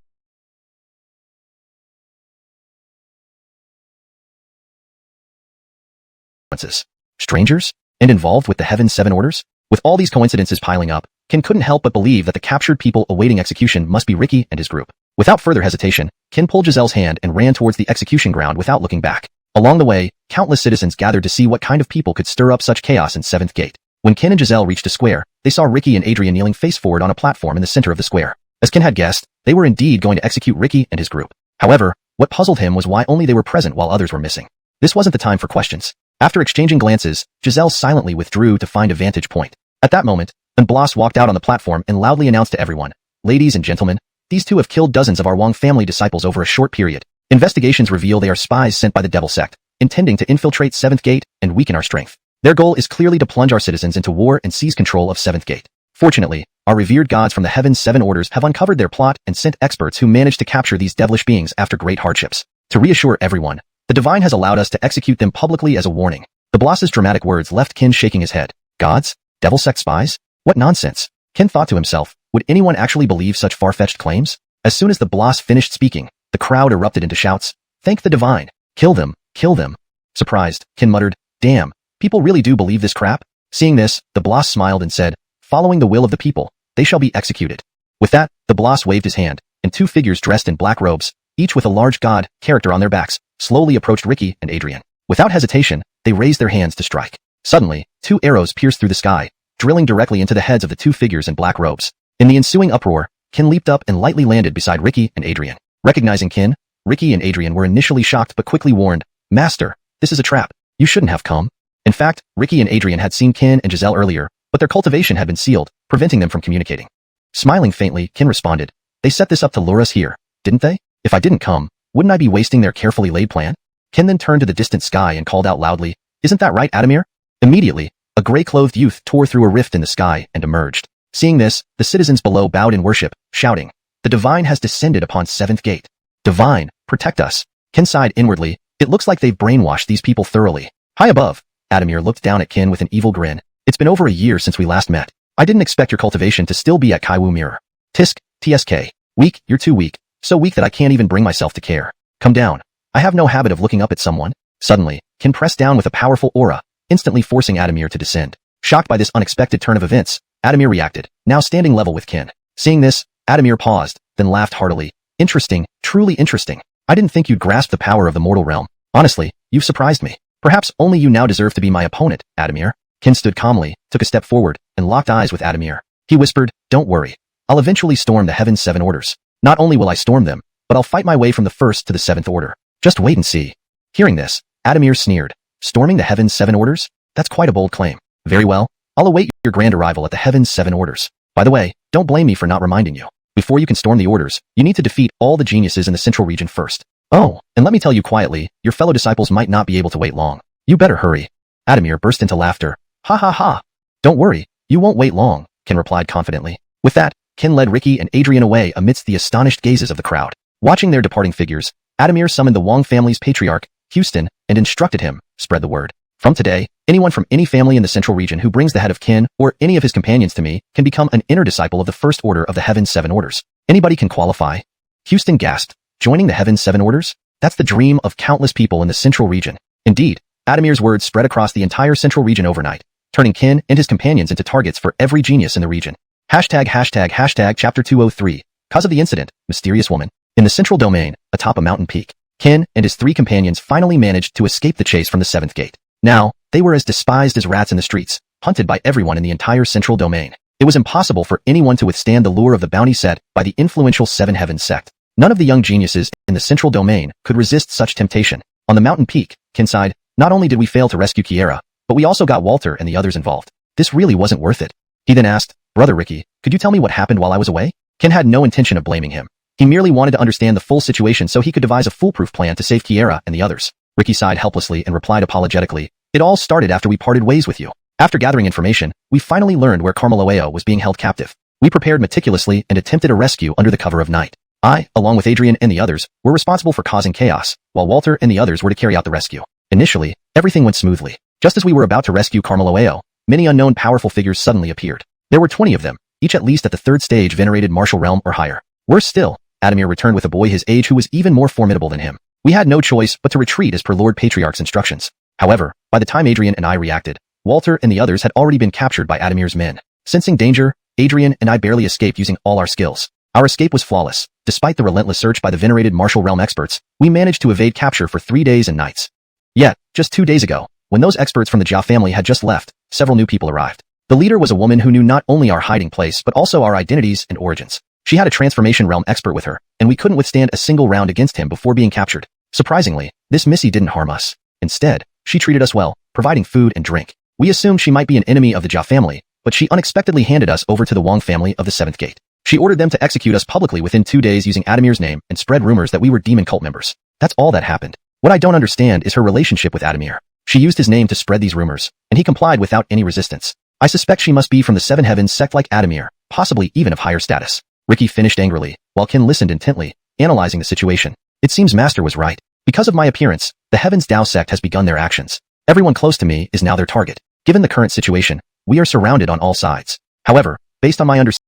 Strangers? And involved with the Heaven's 7 Orders? With all these coincidences piling up, Kin couldn't help but believe that the captured people awaiting execution must be Ricky and his group. Without further hesitation, Kin pulled Giselle's hand and ran towards the execution ground without looking back. Along the way, countless citizens gathered to see what kind of people could stir up such chaos in 7th Gate. When Ken and Giselle reached a square, they saw Ricky and Adrian kneeling face forward on a platform in the center of the square. As Ken had guessed, they were indeed going to execute Ricky and his group. However, what puzzled him was why only they were present while others were missing. This wasn't the time for questions. After exchanging glances, Giselle silently withdrew to find a vantage point. At that moment, Blas walked out on the platform and loudly announced to everyone, "Ladies and gentlemen, these two have killed dozens of our Wang family disciples over a short period. Investigations reveal they are spies sent by the Devil Sect, intending to infiltrate 7th Gate and weaken our strength. Their goal is clearly to plunge our citizens into war and seize control of 7th Gate. Fortunately, our revered gods from the Heaven's 7 Orders have uncovered their plot and sent experts who managed to capture these devilish beings after great hardships. To reassure everyone, the Divine has allowed us to execute them publicly as a warning." The Blas's dramatic words left Ken shaking his head. Gods? Devil Sect spies? What nonsense! Ken thought to himself, would anyone actually believe such far-fetched claims? As soon as the Blas finished speaking, the crowd erupted into shouts. Thank the Divine! Kill them! Kill them! Surprised, Ken muttered, damn, people really do believe this crap? Seeing this, the Blas smiled and said, following the will of the people, they shall be executed. With that, the Blas waved his hand, and 2 figures dressed in black robes, each with a large god character on their backs, slowly approached Ricky and Adrian. Without hesitation, they raised their hands to strike. Suddenly, 2 arrows pierced through the sky, drilling directly into the heads of the 2 figures in black robes. In the ensuing uproar, Ken leaped up and lightly landed beside Ricky and Adrian. Recognizing Ken, Ricky and Adrian were initially shocked but quickly warned, Master, this is a trap. You shouldn't have come. In fact, Ricky and Adrian had seen Ken and Giselle earlier, but their cultivation had been sealed, preventing them from communicating. Smiling faintly, Ken responded, they set this up to lure us here, didn't they? If I didn't come, wouldn't I be wasting their carefully laid plan? Ken then turned to the distant sky and called out loudly, isn't that right, Adamir? Immediately, a gray-clothed youth tore through a rift in the sky and emerged. Seeing this, the citizens below bowed in worship, shouting, the Divine has descended upon 7th Gate. Divine, protect us. Ken sighed inwardly, it looks like they've brainwashed these people thoroughly. High above, Adamir looked down at Ken with an evil grin. It's been over a year since we last met. I didn't expect your cultivation to still be at Kaiwu Mirror. Tisk, TSK. Weak, you're too weak. So weak that I can't even bring myself to care. Come down. I have no habit of looking up at someone. Suddenly, Ken pressed down with a powerful aura, instantly forcing Adamir to descend. Shocked by this unexpected turn of events, Adamir reacted, now standing level with Ken. Seeing this, Adamir paused, then laughed heartily. Interesting, truly interesting. I didn't think you'd grasp the power of the mortal realm. Honestly, you've surprised me. Perhaps only you now deserve to be my opponent, Adamir. Ken stood calmly, took a step forward, and locked eyes with Adamir. He whispered, don't worry. I'll eventually storm the Heaven's 7 Orders. Not only will I storm them, but I'll fight my way from the 1st to the 7th Order. Just wait and see. Hearing this, Adamir sneered. Storming the Heaven's 7 Orders? That's quite a bold claim. Very well. I'll await your grand arrival at the Heaven's 7 Orders. By the way, don't blame me for not reminding you. Before you can storm the orders, you need to defeat all the geniuses in the Central Region first. Oh, and let me tell you quietly, your fellow disciples might not be able to wait long. You better hurry. Adamir burst into laughter. Ha ha ha. Don't worry, you won't wait long, Ken replied confidently. With that, Ken led Ricky and Adrian away amidst the astonished gazes of the crowd. Watching their departing figures, Adamir summoned the Wang family's patriarch, Houston, and instructed him, spread the word. From today, anyone from any family in the Central Region who brings the head of Ken or any of his companions to me can become an inner disciple of the First Order of the Heaven's 7 Orders. Anybody can qualify. Houston gasped, joining the Heaven's 7 Orders? That's the dream of countless people in the Central Region. Indeed, Adamir's words spread across the entire Central Region overnight, turning Ken and his companions into targets for every genius in the region. Hashtag Chapter 203. Cause of the incident, mysterious woman. In the Central Domain, atop a mountain peak, Ken and his 3 companions finally managed to escape the chase from the 7th Gate. Now, they were as despised as rats in the streets, hunted by everyone in the entire Central Domain. It was impossible for anyone to withstand the lure of the bounty set by the influential 7 Heavens sect. None of the young geniuses in the Central Domain could resist such temptation. On the mountain peak, Ken sighed, not only did we fail to rescue Kiera, but we also got Walter and the others involved. This really wasn't worth it. He then asked, Brother Ricky, could you tell me what happened while I was away? Ken had no intention of blaming him. He merely wanted to understand the full situation so he could devise a foolproof plan to save Kiera and the others. Ricky sighed helplessly and replied apologetically, it all started after we parted ways with you. After gathering information, we finally learned where Carmeloeo was being held captive. We prepared meticulously and attempted a rescue under the cover of night. I, along with Adrian and the others, were responsible for causing chaos, while Walter and the others were to carry out the rescue. Initially, everything went smoothly. Just as we were about to rescue Carmeloeo, many unknown powerful figures suddenly appeared. There were 20 of them, each at least at the 3rd stage venerated martial realm or higher. Worse still, Adamir returned with a boy his age who was even more formidable than him. We had no choice but to retreat as per Lord Patriarch's instructions. However, by the time Adrian and I reacted, Walter and the others had already been captured by Adamir's men. Sensing danger, Adrian and I barely escaped using all our skills. Our escape was flawless. Despite the relentless search by the venerated martial realm experts, we managed to evade capture for 3 days and nights. Yet, just 2 days ago, when those experts from the Jia family had just left, several new people arrived. The leader was a woman who knew not only our hiding place but also our identities and origins. She had a transformation realm expert with her, and we couldn't withstand a single round against him before being captured. Surprisingly, this Missy didn't harm us. Instead, she treated us well, providing food and drink. We assumed she might be an enemy of the Jia family, but she unexpectedly handed us over to the Wang family of the 7th Gate. She ordered them to execute us publicly within 2 days using Adamir's name and spread rumors that we were demon cult members. That's all that happened. What I don't understand is her relationship with Adamir. She used his name to spread these rumors, and he complied without any resistance. I suspect she must be from the Seven Heavens sect like Adamir, possibly even of higher status. Ricky finished angrily, while Kin listened intently, analyzing the situation. It seems Master was right. Because of my appearance, the Heavens Dao sect has begun their actions. Everyone close to me is now their target. Given the current situation, we are surrounded on all sides. However, based on my understanding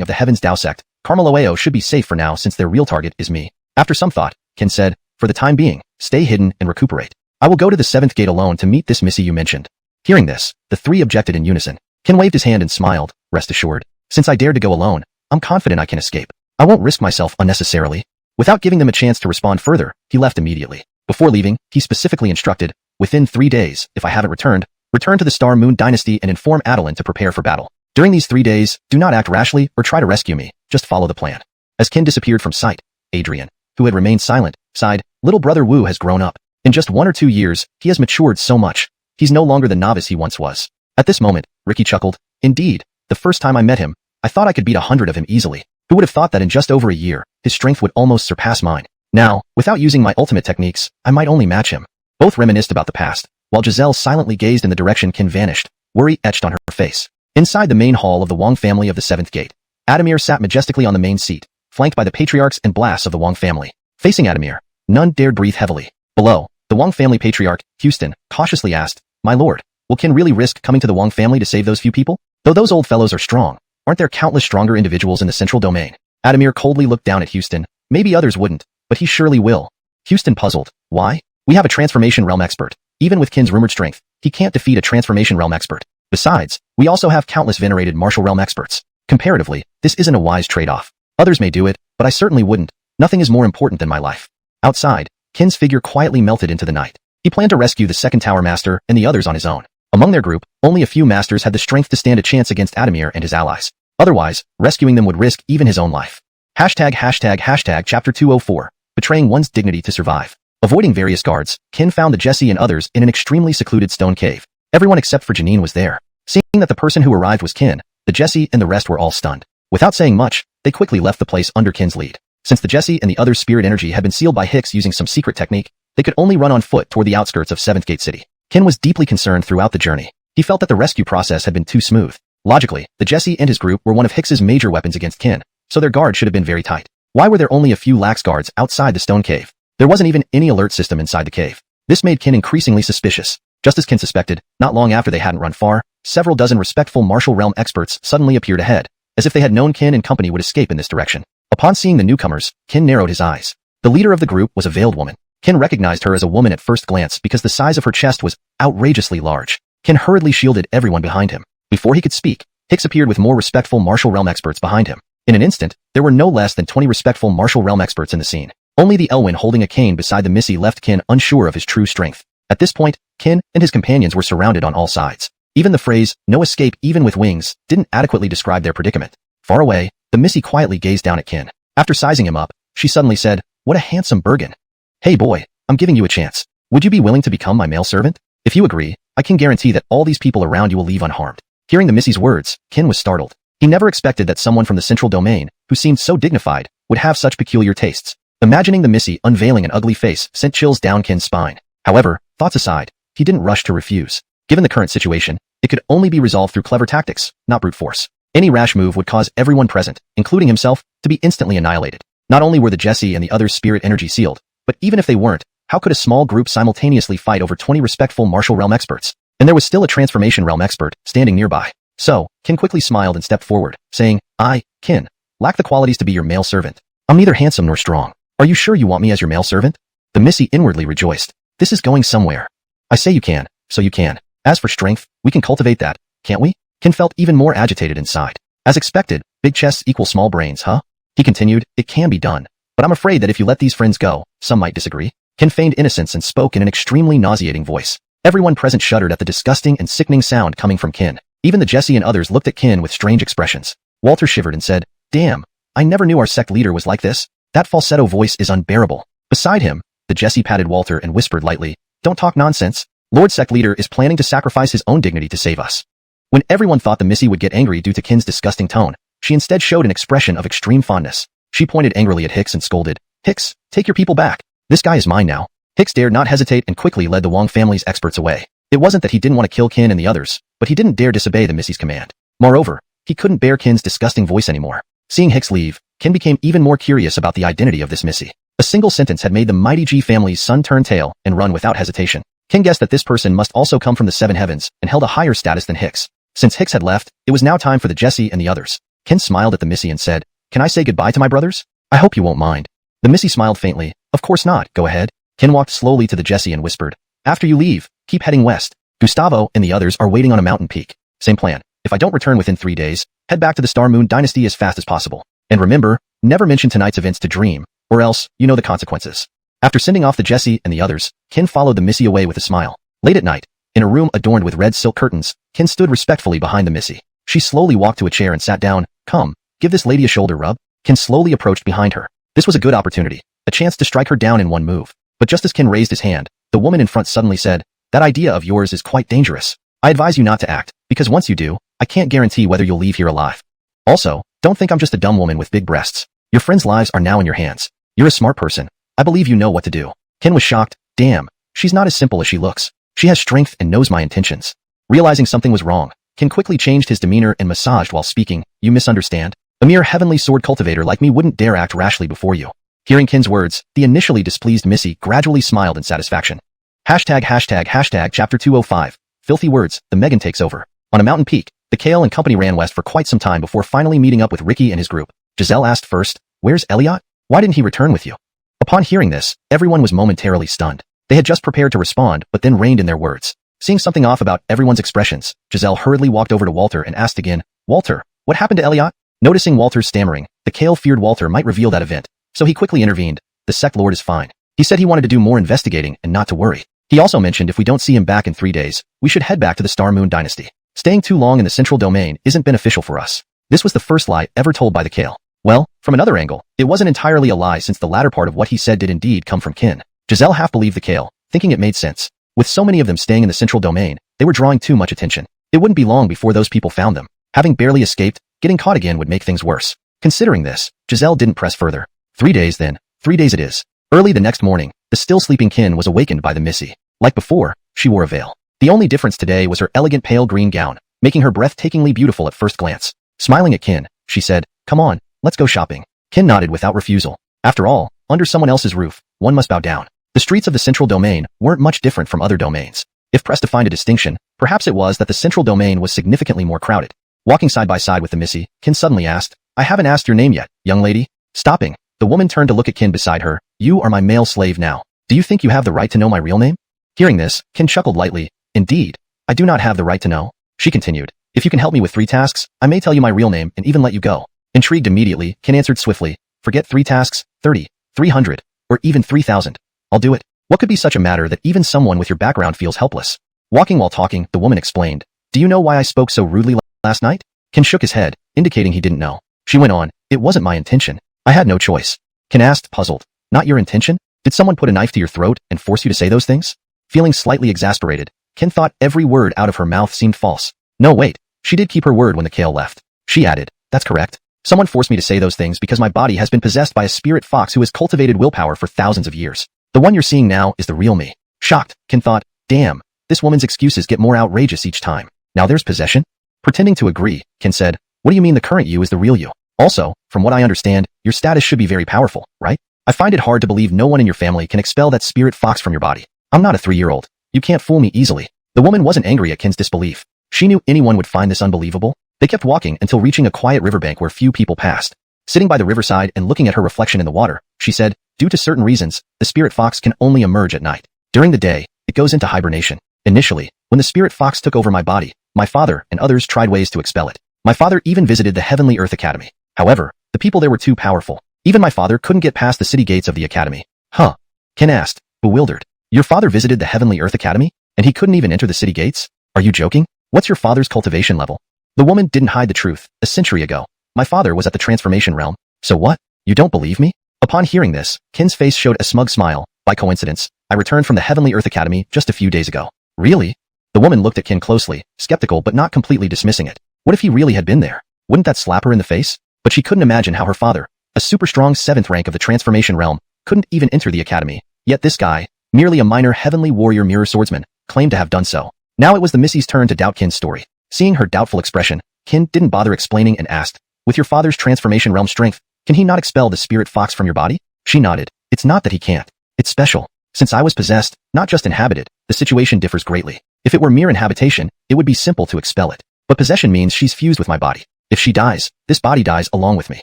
of the Heavens Dao sect, Carmeloeo should be safe for now since their real target is me. After some thought, Kin said, for the time being, stay hidden and recuperate. I will go to the 7th Gate alone to meet this Missy you mentioned. Hearing this, the three objected in unison. Kin waved his hand and smiled, rest assured. Since I dared to go alone, I'm confident I can escape. I won't risk myself unnecessarily. Without giving them a chance to respond further, he left immediately. Before leaving, he specifically instructed, within 3 days, if I haven't returned, return to the Star Moon Dynasty and inform Adeline to prepare for battle. During these 3 days, do not act rashly or try to rescue me, just follow the plan. As Kin disappeared from sight, Adrian, who had remained silent, sighed, little brother Wu has grown up. In just 1 or 2 years, he has matured so much. He's no longer the novice he once was. At this moment, Ricky chuckled, indeed, the first time I met him, I thought I could beat 100 of him easily. Who would have thought that in just over a year, his strength would almost surpass mine? Now, without using my ultimate techniques, I might only match him. Both reminisced about the past, while Giselle silently gazed in the direction Kin vanished, worry etched on her face. Inside the main hall of the Wang family of the 7th Gate, Adamir sat majestically on the main seat, flanked by the patriarchs and blasts of the Wang family. Facing Adamir, none dared breathe heavily. Below, the Wang family patriarch, Houston, cautiously asked, my lord, will Kin really risk coming to the Wang family to save those few people? Though those old fellows are strong, aren't there countless stronger individuals in the central domain? Adamir coldly looked down at Houston. Maybe others wouldn't, but he surely will. Houston puzzled. Why? We have a transformation realm expert. Even with Kin's rumored strength, he can't defeat a transformation realm expert. Besides, we also have countless venerated martial realm experts. Comparatively, this isn't a wise trade-off. Others may do it, but I certainly wouldn't. Nothing is more important than my life. Outside, Kin's figure quietly melted into the night. He planned to rescue the second tower master and the others on his own. Among their group, only a few masters had the strength to stand a chance against Adamir and his allies. Otherwise, rescuing them would risk even his own life. Hashtag Chapter 204, Betraying One's Dignity to Survive. Avoiding various guards, Kin found the Jesse and others in an extremely secluded stone cave. Everyone except for Janine was there. Seeing that the person who arrived was Kin, the Jesse and the rest were all stunned. Without saying much, they quickly left the place under Kin's lead. Since the Jesse and the others' spirit energy had been sealed by Hicks using some secret technique, they could only run on foot toward the outskirts of 7th Gate City. Kin was deeply concerned throughout the journey. He felt that the rescue process had been too smooth. Logically, the Jesse and his group were one of Hicks's major weapons against Kin, so their guard should have been very tight. Why were there only a few lax guards outside the stone cave? There wasn't even any alert system inside the cave. This made Kin increasingly suspicious. Just as Kin suspected, not long after they hadn't run far, several dozen respectful martial realm experts suddenly appeared ahead, as if they had known Kin and company would escape in this direction. Upon seeing the newcomers, Kin narrowed his eyes. The leader of the group was a veiled woman. Kin recognized her as a woman at first glance because the size of her chest was outrageously large. Kin hurriedly shielded everyone behind him. Before he could speak, Hicks appeared with more respectful martial realm experts behind him. In an instant, there were no less than 20 respectful martial realm experts in the scene. Only the Elwyn holding a cane beside the Missy left Kin unsure of his true strength. At this point, Kin and his companions were surrounded on all sides. Even the phrase, no escape even with wings, didn't adequately describe their predicament. Far away, the Missy quietly gazed down at Kin. After sizing him up, she suddenly said, what a handsome Bergen. Hey boy, I'm giving you a chance. Would you be willing to become my male servant? If you agree, I can guarantee that all these people around you will leave unharmed. Hearing the Missy's words, Kin was startled. He never expected that someone from the central domain, who seemed so dignified, would have such peculiar tastes. Imagining the Missy unveiling an ugly face sent chills down Kin's spine. However, thoughts aside, he didn't rush to refuse. Given the current situation, it could only be resolved through clever tactics, not brute force. Any rash move would cause everyone present, including himself, to be instantly annihilated. Not only were the Jesse and the others' spirit energy sealed, but even if they weren't, how could a small group simultaneously fight over 20 respectful martial realm experts? And there was still a transformation realm expert standing nearby. So, Kin quickly smiled and stepped forward, saying, I, Kin, lack the qualities to be your male servant. I'm neither handsome nor strong. Are you sure you want me as your male servant? The Missy inwardly rejoiced. This is going somewhere. I say you can, so you can. As for strength, we can cultivate that, can't we? Kin felt even more agitated inside. As expected, big chests equal small brains, huh? He continued, it can be done, But I'm afraid that if you let these friends go, some might disagree. Kin feigned innocence and spoke in an extremely nauseating voice. Everyone present shuddered at the disgusting and sickening sound coming from Kin. Even the Jesse and others looked at Kin with strange expressions. Walter shivered and said, "Damn, I never knew our sect leader was like this. That falsetto voice is unbearable." Beside him, the Jesse patted Walter and whispered lightly, "Don't talk nonsense. Lord Sect Leader is planning to sacrifice his own dignity to save us." When everyone thought the Missy would get angry due to Kin's disgusting tone, she instead showed an expression of extreme fondness. She pointed angrily at Hicks and scolded, "Hicks, take your people back. This guy is mine now." Hicks dared not hesitate and quickly led the Wong family's experts away. It wasn't that he didn't want to kill Kin and the others, but he didn't dare disobey the Missy's command. Moreover, he couldn't bear Kin's disgusting voice anymore. Seeing Hicks leave, Kin became even more curious about the identity of this Missy. A single sentence had made the mighty G family's son turn tail and run without hesitation. Kin guessed that this person must also come from the Seven Heavens and held a higher status than Hicks. Since Hicks had left, it was now time for the Jesse and the others. Kin smiled at the Missy and said, "Can I say goodbye to my brothers? I hope you won't mind." The Missy smiled faintly. "Of course not, go ahead." Kin walked slowly to the Jesse and whispered, "After you leave, keep heading west. Gustavo and the others are waiting on a mountain peak. Same plan. If I don't return within 3 days, head back to the Star Moon Dynasty as fast as possible. And remember, never mention tonight's events to Dream, or else, you know the consequences." After sending off the Jesse and the others, Kin followed the Missy away with a smile. Late at night, in a room adorned with red silk curtains, Kin stood respectfully behind the Missy. She slowly walked to a chair and sat down. "Come, give this lady a shoulder rub." Kin slowly approached behind her. This was a good opportunity, a chance to strike her down in one move. But just as Kin raised his hand, the woman in front suddenly said, "That idea of yours is quite dangerous. I advise you not to act, because once you do, I can't guarantee whether you'll leave here alive. Also, don't think I'm just a dumb woman with big breasts. Your friends' lives are now in your hands. You're a smart person. I believe you know what to do." Kin was shocked. Damn, she's not as simple as she looks. She has strength and knows my intentions. Realizing something was wrong, Kin quickly changed his demeanor and massaged while speaking. "You misunderstand. A mere heavenly sword cultivator like me wouldn't dare act rashly before you." Hearing Kin's words, the initially displeased Missy gradually smiled in satisfaction. Chapter 205. Filthy words, the Megan takes over. On a mountain peak, the Kale and company ran west for quite some time before finally meeting up with Ricky and his group. Giselle asked first, "Where's Elliot? Why didn't he return with you?" Upon hearing this, everyone was momentarily stunned. They had just prepared to respond, but then reined in their words. Seeing something off about everyone's expressions, Giselle hurriedly walked over to Walter and asked again, "Walter, what happened to Elliot?" Noticing Walter's stammering, the Kale feared Walter might reveal that event, so he quickly intervened. "The sect lord is fine. He said he wanted to do more investigating and not to worry. He also mentioned if we don't see him back in 3 days, we should head back to the Star Moon Dynasty. Staying too long in the central domain isn't beneficial for us." This was the first lie ever told by the Kale. Well, from another angle, it wasn't entirely a lie since the latter part of what he said did indeed come from Kin. Giselle half believed the Kale, thinking it made sense. With so many of them staying in the central domain, they were drawing too much attention. It wouldn't be long before those people found them. Having barely escaped, getting caught again would make things worse. Considering this, Giselle didn't press further. 3 days then, 3 days it is. Early the next morning, the still sleeping Kin was awakened by the Missy. Like before, she wore a veil. The only difference today was her elegant pale green gown, making her breathtakingly beautiful at first glance. Smiling at Kin, she said, "Come on, let's go shopping." Kin nodded without refusal. After all, under someone else's roof, one must bow down. The streets of the central domain weren't much different from other domains. If pressed to find a distinction, perhaps it was that the central domain was significantly more crowded. Walking side by side with the Missy, Kin suddenly asked, "I haven't asked your name yet, young lady." Stopping, the woman turned to look at Kin beside her. "You are my male slave now. Do you think you have the right to know my real name?" Hearing this, Kin chuckled lightly. "Indeed, I do not have the right to know." She continued, "If you can help me with 3 tasks, I may tell you my real name and even let you go." Intrigued immediately, Kin answered swiftly, "Forget 3 tasks, 30, 300, or even 3,000. I'll do it." What could be such a matter that even someone with your background feels helpless? Walking while talking, the woman explained, "Do you know why I spoke so rudely last night?" Kin shook his head, indicating he didn't know. She went on, "It wasn't my intention. I had no choice." Kin asked, puzzled, "Not your intention? Did someone put a knife to your throat and force you to say those things?" Feeling slightly exasperated, Kin thought every word out of her mouth seemed false. No wait, she did keep her word when the Kale left. She added, "That's correct. Someone forced me to say those things because my body has been possessed by a spirit fox who has cultivated willpower for thousands of years. The one you're seeing now is the real me." Shocked, Kin thought, "Damn, this woman's excuses get more outrageous each time. Now there's possession?" Pretending to agree, Kin said, "What do you mean the current you is the real you? Also, from what I understand, your status should be very powerful, right? I find it hard to believe no one in your family can expel that spirit fox from your body. I'm not a 3-year-old. You can't fool me easily." The woman wasn't angry at Kin's disbelief. She knew anyone would find this unbelievable. They kept walking until reaching a quiet riverbank where few people passed. Sitting by the riverside and looking at her reflection in the water, she said, "Due to certain reasons, the spirit fox can only emerge at night. During the day, it goes into hibernation. Initially, when the spirit fox took over my body, my father and others tried ways to expel it. My father even visited the Heavenly Earth Academy. However, the people there were too powerful. Even my father couldn't get past the city gates of the academy. Huh? Ken asked, bewildered. Your father visited the Heavenly Earth Academy, and he couldn't even enter the city gates? Are you joking? What's your father's cultivation level? The woman didn't hide the truth. A century ago, my father was at the transformation realm. So what? You don't believe me? Upon hearing this, Ken's face showed a smug smile. By coincidence, I returned from the Heavenly Earth Academy just a few days ago. Really? The woman looked at Ken closely, skeptical but not completely dismissing it. What if he really had been there? Wouldn't that slap her in the face? But she couldn't imagine how her father, a super strong 7th rank of the transformation realm, couldn't even enter the academy. Yet this guy, merely a minor heavenly warrior mirror swordsman, claimed to have done so. Now it was the Missy's turn to doubt Ken's story. Seeing her doubtful expression, Ken didn't bother explaining and asked, with your father's transformation realm strength, can he not expel the spirit fox from your body? She nodded. It's not that he can't. It's special. Since I was possessed, not just inhabited, the situation differs greatly. If it were mere inhabitation, it would be simple to expel it. But possession means she's fused with my body. If she dies, this body dies along with me.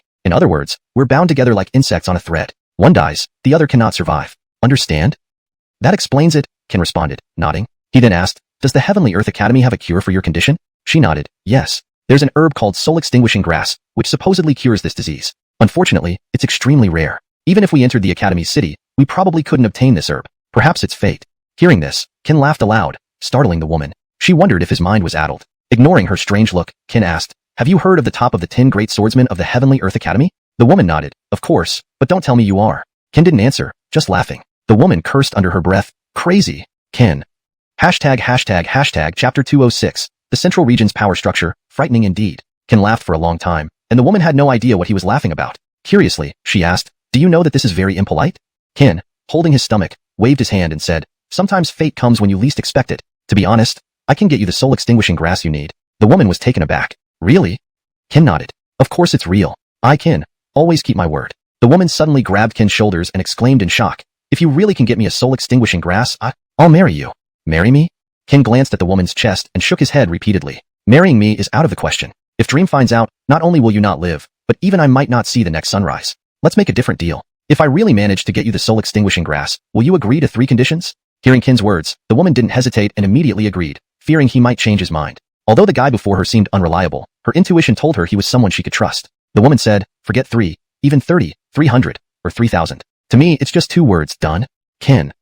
In other words, we're bound together like insects on a thread. One dies, the other cannot survive. Understand? That explains it, Ken responded, nodding. He then asked, does the Heavenly Earth Academy have a cure for your condition? She nodded, yes. There's an herb called soul-extinguishing grass, which supposedly cures this disease. Unfortunately, it's extremely rare. Even if we entered the Academy's city, we probably couldn't obtain this herb. Perhaps it's fate. Hearing this, Ken laughed aloud, startling the woman. She wondered if his mind was addled. Ignoring her strange look, Ken asked, have you heard of the top of the 10 great swordsmen of the Heavenly Earth Academy? The woman nodded, of course, but don't tell me you are. Ken didn't answer, just laughing. The woman cursed under her breath, crazy. Ken. Chapter 206, the Central Region's power structure, frightening indeed. Ken laughed for a long time, and the woman had no idea what he was laughing about. Curiously, she asked, do you know that this is very impolite? Ken, holding his stomach, waved his hand and said, sometimes fate comes when you least expect it. To be honest, I can get you the soul-extinguishing grass you need. The woman was taken aback. Really? Ken nodded. Of course it's real. I can always keep my word. The woman suddenly grabbed Ken's shoulders and exclaimed in shock, if you really can get me a soul-extinguishing grass, I'll marry you. Marry me? Ken glanced at the woman's chest and shook his head repeatedly. Marrying me is out of the question. If Dream finds out, not only will you not live, but even I might not see the next sunrise. Let's make a different deal. If I really manage to get you the soul-extinguishing grass, will you agree to 3 conditions? Hearing Ken's words, the woman didn't hesitate and immediately agreed, fearing he might change his mind. Although the guy before her seemed unreliable, her intuition told her he was someone she could trust. The woman said, forget 3, even 30, 300, or 3,000. To me, it's just 2 words, done. Ken.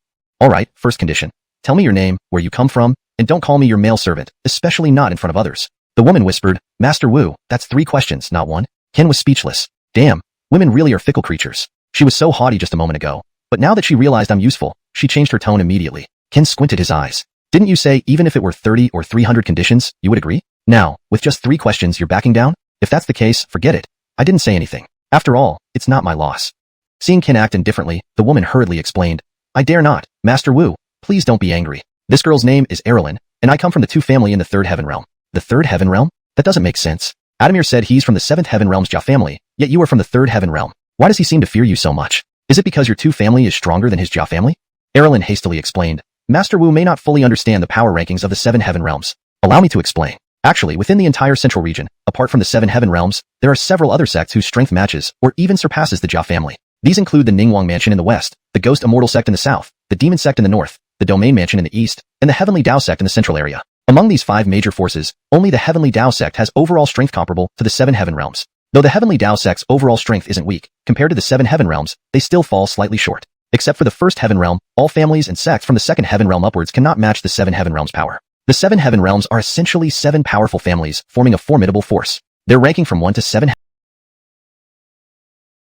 Alright, first condition. Tell me your name, where you come from, and don't call me your male servant, especially not in front of others. The woman whispered, Master Wu, that's 3 questions, not 1. Ken was speechless. Damn, women really are fickle creatures. She was so haughty just a moment ago, but now that she realized I'm useful, she changed her tone immediately. Ken squinted his eyes. Didn't you say even if it were 30 or 300 conditions, you would agree? Now, with just 3 questions you're backing down? If that's the case, forget it. I didn't say anything. After all, it's not my loss. Seeing Ken act indifferently, the woman hurriedly explained, I dare not, Master Wu, please don't be angry. This girl's name is Erilyn, and I come from the 2 family in the 3rd heaven realm. The 3rd heaven realm? That doesn't make sense. Adamir said he's from the 7th heaven realm's Jia family, yet you are from the 3rd heaven realm. Why does he seem to fear you so much? Is it because your 2 family is stronger than his Jia family? Erilyn hastily explained, Master Wu may not fully understand the power rankings of the 7 heaven realms. Allow me to explain. Actually, within the entire central region, apart from the 7 heaven realms, there are several other sects whose strength matches or even surpasses the Jia family. These include the Ningguang Mansion in the west, the Ghost Immortal sect in the south, the Demon sect in the north, the Domain Mansion in the east, and the Heavenly Dao sect in the central area. Among these 5 major forces, only the Heavenly Dao sect has overall strength comparable to the 7 heaven realms. Though the Heavenly Dao sect's overall strength isn't weak, compared to the 7 heaven realms, they still fall slightly short. Except for the 1st heaven realm, all families and sects from the 2nd heaven realm upwards cannot match the 7 heaven realms' power. The 7 heaven realms are essentially 7 powerful families, forming a formidable force. Their ranking from 1 to 7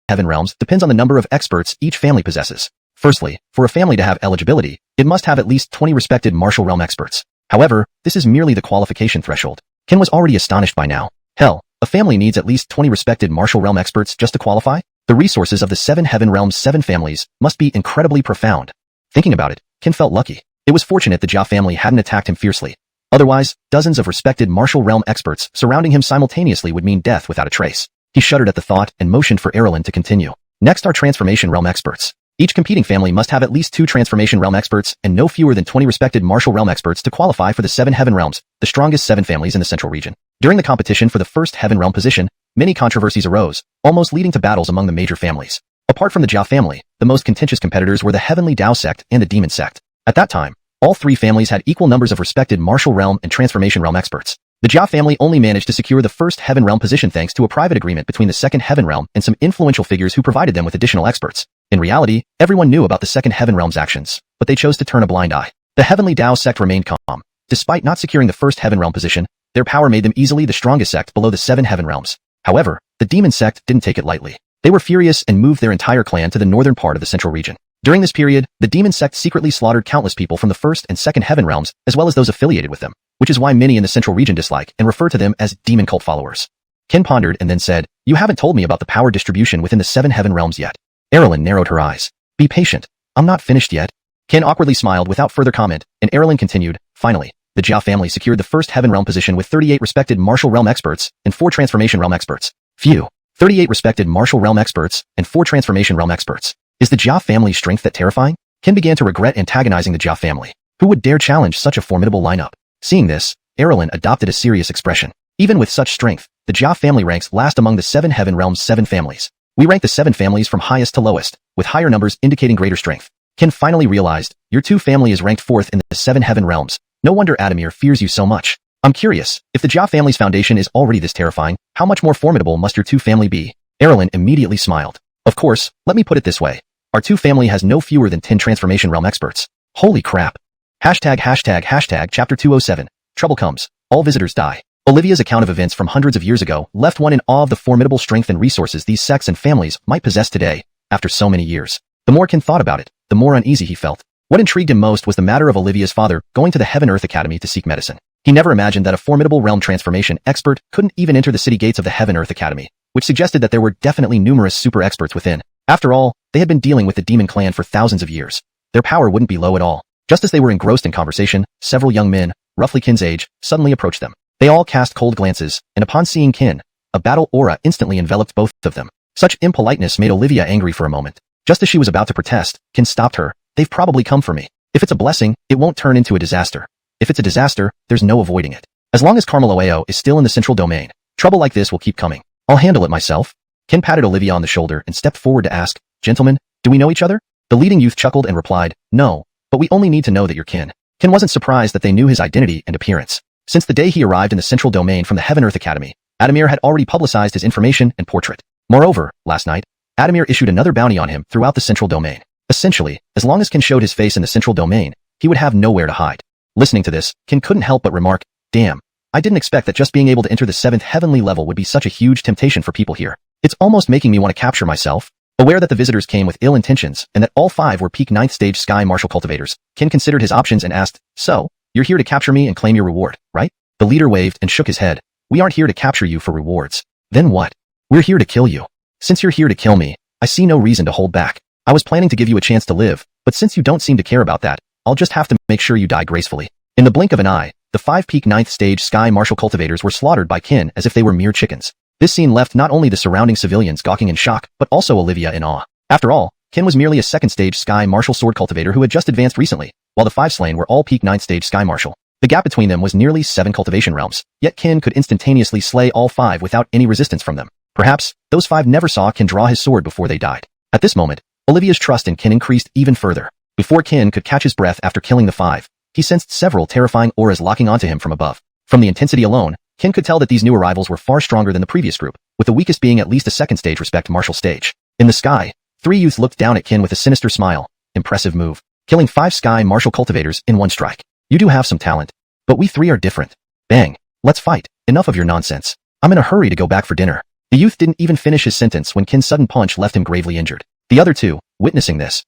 heaven realms depends on the number of experts each family possesses. Firstly, for a family to have eligibility, it must have at least 20 respected martial realm experts. However, this is merely the qualification threshold. Ken was already astonished by now. Hell, a family needs at least 20 respected martial realm experts just to qualify? The resources of the 7 heaven realms' 7 families must be incredibly profound. Thinking about it, Ken felt lucky. It was fortunate the Jia family hadn't attacked him fiercely. Otherwise, dozens of respected martial realm experts surrounding him simultaneously would mean death without a trace. He shuddered at the thought and motioned for Erilyn to continue. Next are transformation realm experts. Each competing family must have at least 2 transformation realm experts and no fewer than 20 respected martial realm experts to qualify for the 7 heaven realms, the strongest 7 families in the central region. During the competition for the 1st heaven realm position, many controversies arose, almost leading to battles among the major families. Apart from the Jia family, the most contentious competitors were the Heavenly Dao sect and the Demon sect. At that time, all 3 families had equal numbers of respected martial realm and transformation realm experts. The Jia family only managed to secure the first Heaven Realm position thanks to a private agreement between the second Heaven Realm and some influential figures who provided them with additional experts. In reality, everyone knew about the second Heaven Realm's actions, but they chose to turn a blind eye. The Heavenly Dao sect remained calm. Despite not securing the first Heaven Realm position, their power made them easily the strongest sect below the 7 Heaven Realms. However, the Demon sect didn't take it lightly. They were furious and moved their entire clan to the northern part of the central region. During this period, the Demon sect secretly slaughtered countless people from the first and second Heaven Realms, as well as those affiliated with them, which is why many in the central region dislike and refer to them as demon cult followers. Ken pondered and then said, "You haven't told me about the power distribution within the 7 Heaven Realms yet." Erilyn narrowed her eyes. "Be patient. I'm not finished yet." Ken awkwardly smiled without further comment, and Erilyn continued, "Finally, the Jia family secured the first Heaven Realm position with 38 respected Martial Realm experts and 4 Transformation Realm experts. Phew. 38 respected Martial Realm experts and 4 Transformation Realm experts. Is the Jia family's strength that terrifying?" Ken began to regret antagonizing the Jia family. Who would dare challenge such a formidable lineup? Seeing this, Erilyn adopted a serious expression. Even with such strength, the Jia family ranks last among the 7 Heaven Realms' 7 families. We rank the 7 families from highest to lowest, with higher numbers indicating greater strength. Ken finally realized, your 2 family is ranked 4th in the 7 Heaven Realms. No wonder Adamir fears you so much. I'm curious, if the Jia family's foundation is already this terrifying, how much more formidable must your 2 family be? Erilyn immediately smiled. Of course, let me put it this way. Our 2 family has no fewer than 10 Transformation Realm experts. Holy crap. ####Chapter 207. Trouble comes. All visitors die. Olivia's account of events from hundreds of years ago left one in awe of the formidable strength and resources these sects and families might possess today, after so many years. The more Ken thought about it, the more uneasy he felt. What intrigued him most was the matter of Olivia's father going to the Heaven-Earth Academy to seek medicine. He never imagined that a formidable realm transformation expert couldn't even enter the city gates of the Heaven-Earth Academy, which suggested that there were definitely numerous super experts within. After all, they had been dealing with the demon clan for thousands of years. Their power wouldn't be low at all. Just as they were engrossed in conversation, several young men, roughly Ken's age, suddenly approached them. They all cast cold glances, and upon seeing Ken, a battle aura instantly enveloped both of them. Such impoliteness made Olivia angry for a moment. Just as she was about to protest, Ken stopped her. "They've probably come for me. If it's a blessing, it won't turn into a disaster. If it's a disaster, there's no avoiding it. As long as Carmeloeo is still in the central domain, trouble like this will keep coming. I'll handle it myself." Ken patted Olivia on the shoulder and stepped forward to ask, "Gentlemen, do we know each other?" The leading youth chuckled and replied, "No, but we only need to know that you're Ken." Ken wasn't surprised that they knew his identity and appearance. Since the day he arrived in the central domain from the Heaven-Earth Academy, Adamir had already publicized his information and portrait. Moreover, last night, Adamir issued another bounty on him throughout the central domain. Essentially, as long as Ken showed his face in the central domain, he would have nowhere to hide. Listening to this, Ken couldn't help but remark, "Damn, I didn't expect that just being able to enter the 7th heavenly level would be such a huge temptation for people here. It's almost making me want to capture myself." Aware that the visitors came with ill intentions and that all 5 were peak 9th stage sky martial cultivators, Ken considered his options and asked, "So, you're here to capture me and claim your reward, right?" The leader waved and shook his head. "We aren't here to capture you for rewards." "Then what?" "We're here to kill you. Since you're here to kill me, I see no reason to hold back. I was planning to give you a chance to live, but since you don't seem to care about that, I'll just have to make sure you die gracefully." In the blink of an eye, the 5 peak 9th stage sky martial cultivators were slaughtered by Ken as if they were mere chickens. This scene left not only the surrounding civilians gawking in shock, but also Olivia in awe. After all, Ken was merely a 2nd stage sky martial sword cultivator who had just advanced recently, while the 5 slain were all peak 9th stage sky martial. The gap between them was nearly 7 cultivation realms, yet Ken could instantaneously slay all 5 without any resistance from them. Perhaps, those 5 never saw Ken draw his sword before they died. At this moment, Olivia's trust in Ken increased even further. Before Ken could catch his breath after killing the 5, he sensed several terrifying auras locking onto him from above. From the intensity alone, Ken could tell that these new arrivals were far stronger than the previous group, with the weakest being at least a 2nd stage respect martial stage. In the sky, 3 youths looked down at Ken with a sinister smile. Impressive move. Killing 5 sky martial cultivators in one strike. You do have some talent. But we 3 are different. Bang. Let's fight. Enough of your nonsense. I'm in a hurry to go back for dinner. The youth didn't even finish his sentence when Ken's sudden punch left him gravely injured. The other 2, witnessing this,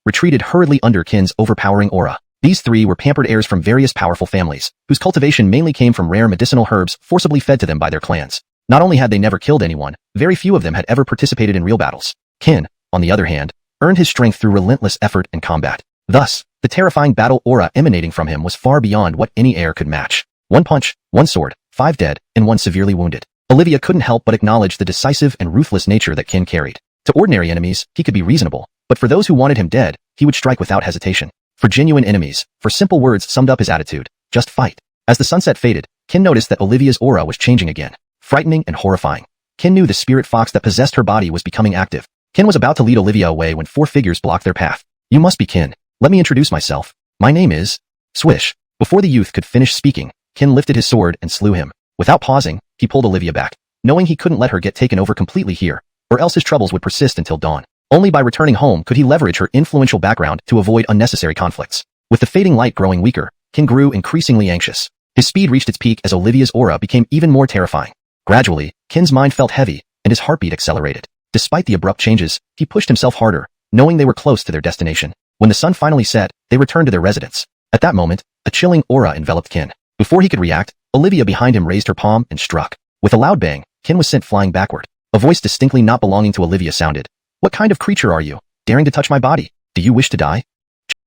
retreated hurriedly under Ken's overpowering aura. These 3 were pampered heirs from various powerful families, whose cultivation mainly came from rare medicinal herbs forcibly fed to them by their clans. Not only had they never killed anyone, very few of them had ever participated in real battles. Ken, on the other hand, earned his strength through relentless effort and combat. Thus, the terrifying battle aura emanating from him was far beyond what any heir could match. 1 punch, 1 sword, 5 dead, and 1 severely wounded. Olivia couldn't help but acknowledge the decisive and ruthless nature that Ken carried. To ordinary enemies, he could be reasonable, but for those who wanted him dead, he would strike without hesitation. For genuine enemies, for simple words summed up his attitude, just fight. As the sunset faded, Ken noticed that Olivia's aura was changing again. Frightening and horrifying. Ken knew the spirit fox that possessed her body was becoming active. Ken was about to lead Olivia away when 4 figures blocked their path. "You must be Ken. Let me introduce myself. My name is..." Swish. Before the youth could finish speaking, Kin lifted his sword and slew him. Without pausing, he pulled Olivia back, knowing he couldn't let her get taken over completely here, or else his troubles would persist until dawn. Only by returning home could he leverage her influential background to avoid unnecessary conflicts. With the fading light growing weaker, Kin grew increasingly anxious. His speed reached its peak as Olivia's aura became even more terrifying. Gradually, Kin's mind felt heavy, and his heartbeat accelerated. Despite the abrupt changes, he pushed himself harder, knowing they were close to their destination. When the sun finally set, they returned to their residence. At that moment, a chilling aura enveloped Kin. Before he could react, Olivia behind him raised her palm and struck. With a loud bang, Kin was sent flying backward. A voice distinctly not belonging to Olivia sounded. "What kind of creature are you, daring to touch my body? Do you wish to die?"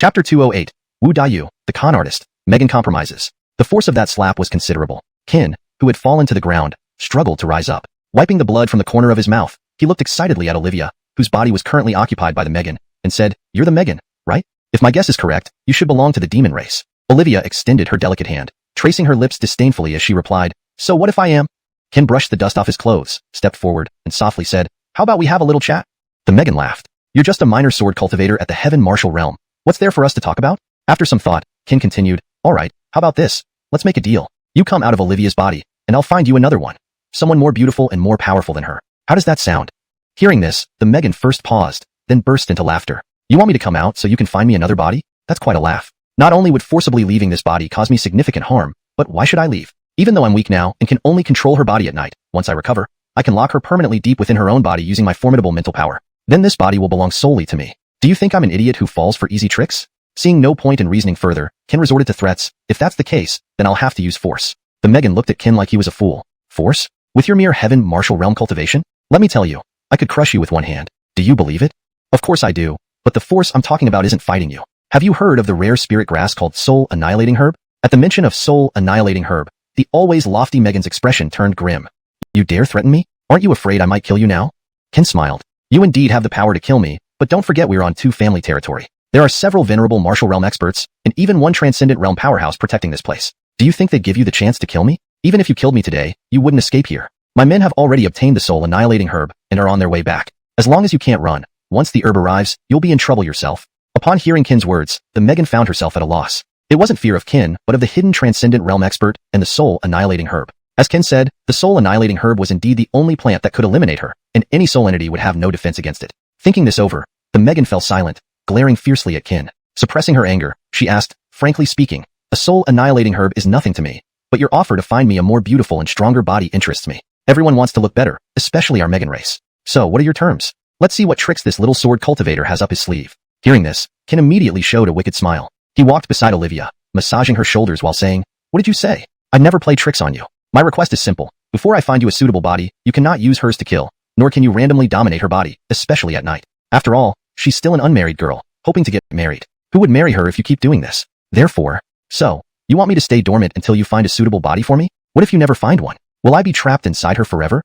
Chapter 208. Wu Yu, the con artist. Megan compromises. The force of that slap was considerable. Kin, who had fallen to the ground, struggled to rise up. Wiping the blood from the corner of his mouth, he looked excitedly at Olivia, whose body was currently occupied by the Megan, and said, "You're the Megan, right? If my guess is correct, you should belong to the demon race." Olivia extended her delicate hand, tracing her lips disdainfully as she replied, "So what if I am?" Kin brushed the dust off his clothes, stepped forward, and softly said, "How about we have a little chat?" The Megan laughed. "You're just a minor sword cultivator at the Heaven Martial Realm. What's there for us to talk about?" After some thought, Kin continued, "All right, how about this? Let's make a deal. You come out of Olivia's body, and I'll find you another one. Someone more beautiful and more powerful than her. How does that sound?" Hearing this, the Megan first paused, then burst into laughter. "You want me to come out so you can find me another body? That's quite a laugh. Not only would forcibly leaving this body cause me significant harm, but why should I leave? Even though I'm weak now and can only control her body at night, once I recover, I can lock her permanently deep within her own body using my formidable mental power. Then this body will belong solely to me. Do you think I'm an idiot who falls for easy tricks?" Seeing no point in reasoning further, Kin resorted to threats. "If that's the case, then I'll have to use force." The Megan looked at Kin like he was a fool. "Force? With your mere Heaven Martial Realm cultivation? Let me tell you, I could crush you with one hand. Do you believe it?" "Of course I do, but the force I'm talking about isn't fighting you. Have you heard of the rare spirit grass called Soul Annihilating Herb?" At the mention of Soul Annihilating Herb, the always lofty Megan's expression turned grim. "You dare threaten me? Aren't you afraid I might kill you now?" Kin smiled. "You indeed have the power to kill me, but don't forget we're on two family territory. There are several venerable martial realm experts, and even one transcendent realm powerhouse protecting this place. Do you think they'd give you the chance to kill me? Even if you killed me today, you wouldn't escape here. My men have already obtained the Soul Annihilating Herb and are on their way back. As long as you can't run, once the herb arrives, you'll be in trouble yourself." Upon hearing Kin's words, the Megan found herself at a loss. It wasn't fear of Kin, but of the hidden transcendent realm expert and the Soul Annihilating Herb. As Kin said, the Soul Annihilating Herb was indeed the only plant that could eliminate her, and any soul entity would have no defense against it. Thinking this over, the Megan fell silent, glaring fiercely at Kin. Suppressing her anger, she asked, "Frankly speaking, a Soul Annihilating Herb is nothing to me, but your offer to find me a more beautiful and stronger body interests me. Everyone wants to look better, especially our Megan race. So what are your terms? Let's see what tricks this little sword cultivator has up his sleeve." Hearing this, Kin immediately showed a wicked smile. He walked beside Olivia, massaging her shoulders while saying, "What did you say? I'd never play tricks on you. My request is simple. Before I find you a suitable body, you cannot use hers to kill, nor can you randomly dominate her body, especially at night. After all, she's still an unmarried girl, hoping to get married. Who would marry her if you keep doing this? Therefore, so, you want me to stay dormant until you find a suitable body for me? What if you never find one? Will I be trapped inside her forever?"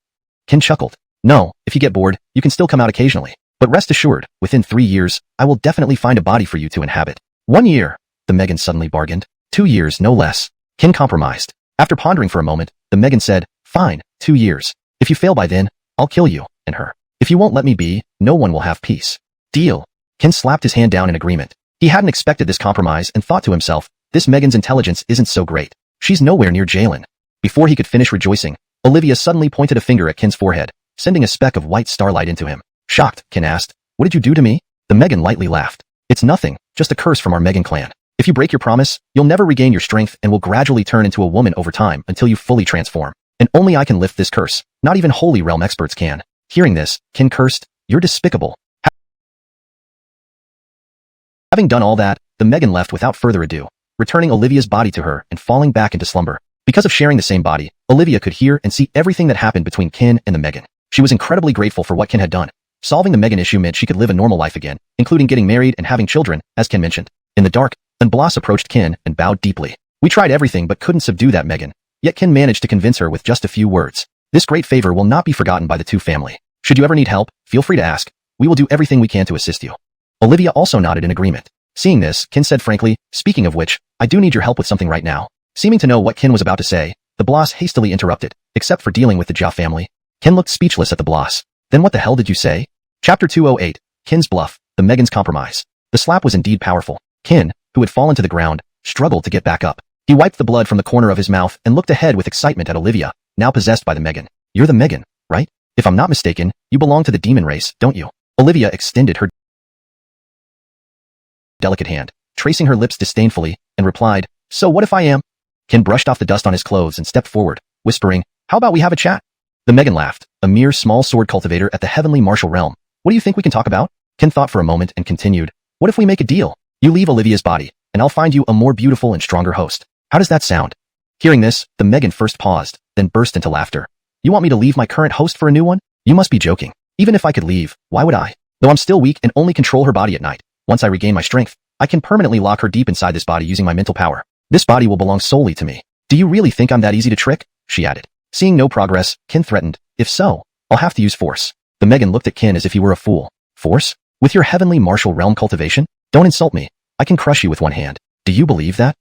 Kin chuckled. "No, if you get bored, you can still come out occasionally. But rest assured, within 3 years, I will definitely find a body for you to inhabit." 1 year, the Megan suddenly bargained. 2 years, no less. Kin compromised. After pondering for a moment, the Megan said, "Fine, 2 years. If you fail by then, I'll kill you, and her. If you won't let me be, no one will have peace. Deal." Kin slapped his hand down in agreement. He hadn't expected this compromise and thought to himself, this Megan's intelligence isn't so great. She's nowhere near Jalen. Before he could finish rejoicing, Olivia suddenly pointed a finger at Kin's forehead, sending a speck of white starlight into him. Shocked, Kin asked, "What did you do to me?" The Megan lightly laughed. "It's nothing, just a curse from our Megan clan. If you break your promise, you'll never regain your strength and will gradually turn into a woman over time until you fully transform. And only I can lift this curse, not even holy realm experts can." Hearing this, Kin cursed, "You're despicable." Having done all that, the Megan left without further ado, returning Olivia's body to her and falling back into slumber. Because of sharing the same body, Olivia could hear and see everything that happened between Kin and the Megan. She was incredibly grateful for what Kin had done. Solving the Megan issue meant she could live a normal life again, including getting married and having children, as Kin mentioned. In the dark, Unblas approached Kin and bowed deeply. "We tried everything but couldn't subdue that Megan. Yet Kin managed to convince her with just a few words. This great favor will not be forgotten by the two family. Should you ever need help, feel free to ask. We will do everything we can to assist you." Olivia also nodded in agreement. Seeing this, Kin said frankly, "Speaking of which, I do need your help with something right now." Seeming to know what Kin was about to say, the Bloss hastily interrupted, "Except for dealing with the Jia family." Kin looked speechless at the Bloss. "Then what the hell did you say?" Chapter 208. Kin's Bluff, the Megan's Compromise. The slap was indeed powerful. Kin, who had fallen to the ground, struggled to get back up. He wiped the blood from the corner of his mouth and looked ahead with excitement at Olivia, now possessed by the Megan. You're the Megan, right? If I'm not mistaken, you belong to the demon race, don't you? Olivia extended her delicate hand, tracing her lips disdainfully, and replied, so what if I am? Ken brushed off the dust on his clothes and stepped forward, whispering, how about we have a chat? The Megan laughed, a mere small sword cultivator at the heavenly martial realm. What do you think we can talk about? Ken thought for a moment and continued, what if we make a deal? You leave Olivia's body, and I'll find you a more beautiful and stronger host. How does that sound? Hearing this, the Megan first paused, then burst into laughter. You want me to leave my current host for a new one? You must be joking. Even if I could leave, why would I? Though I'm still weak and only control her body at night, once I regain my strength, I can permanently lock her deep inside this body using my mental power. This body will belong solely to me. Do you really think I'm that easy to trick? She added. Seeing no progress, Ken threatened, if so, I'll have to use force. The Megan looked at Ken as if he were a fool. Force? With your heavenly martial realm cultivation? Don't insult me. I can crush you with one hand. Do you believe that?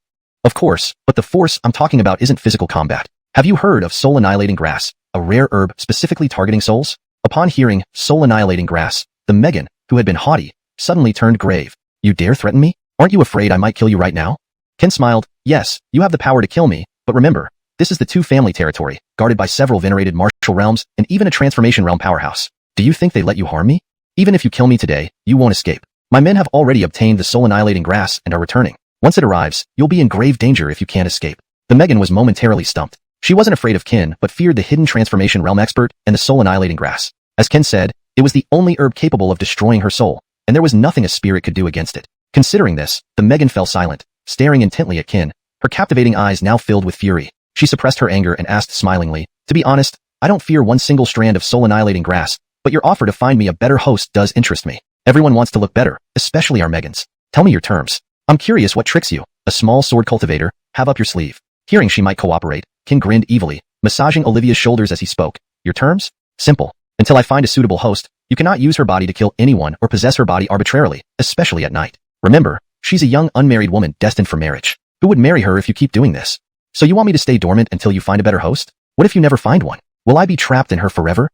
Of course, but the force I'm talking about isn't physical combat. Have you heard of soul annihilating grass, a rare herb specifically targeting souls? Upon hearing soul annihilating grass, the Megan, who had been haughty, suddenly turned grave. You dare threaten me? Aren't you afraid I might kill you right now? Ken smiled. Yes, you have the power to kill me, but remember, this is the two-family territory, guarded by several venerated martial realms and even a transformation realm powerhouse. Do you think they let you harm me? Even if you kill me today, you won't escape. My men have already obtained the soul-annihilating grass and are returning. Once it arrives, you'll be in grave danger if you can't escape. The Megan was momentarily stumped. She wasn't afraid of Ken, but feared the hidden transformation realm expert and the soul-annihilating grass. As Ken said, it was the only herb capable of destroying her soul, and there was nothing a spirit could do against it. Considering this, the Megan fell silent, staring intently at Ken, her captivating eyes now filled with fury. She suppressed her anger and asked smilingly, to be honest, I don't fear one single strand of soul-annihilating grass, but your offer to find me a better host does interest me. Everyone wants to look better, especially our Megans. Tell me your terms. I'm curious what tricks you, a small sword cultivator, have up your sleeve. Hearing she might cooperate, Ken grinned evilly, massaging Olivia's shoulders as he spoke. Your terms? Simple. Until I find a suitable host, you cannot use her body to kill anyone or possess her body arbitrarily, especially at night. Remember, she's a young unmarried woman destined for marriage. Who would marry her if you keep doing this? So you want me to stay dormant until you find a better host? What if you never find one? Will I be trapped in her forever?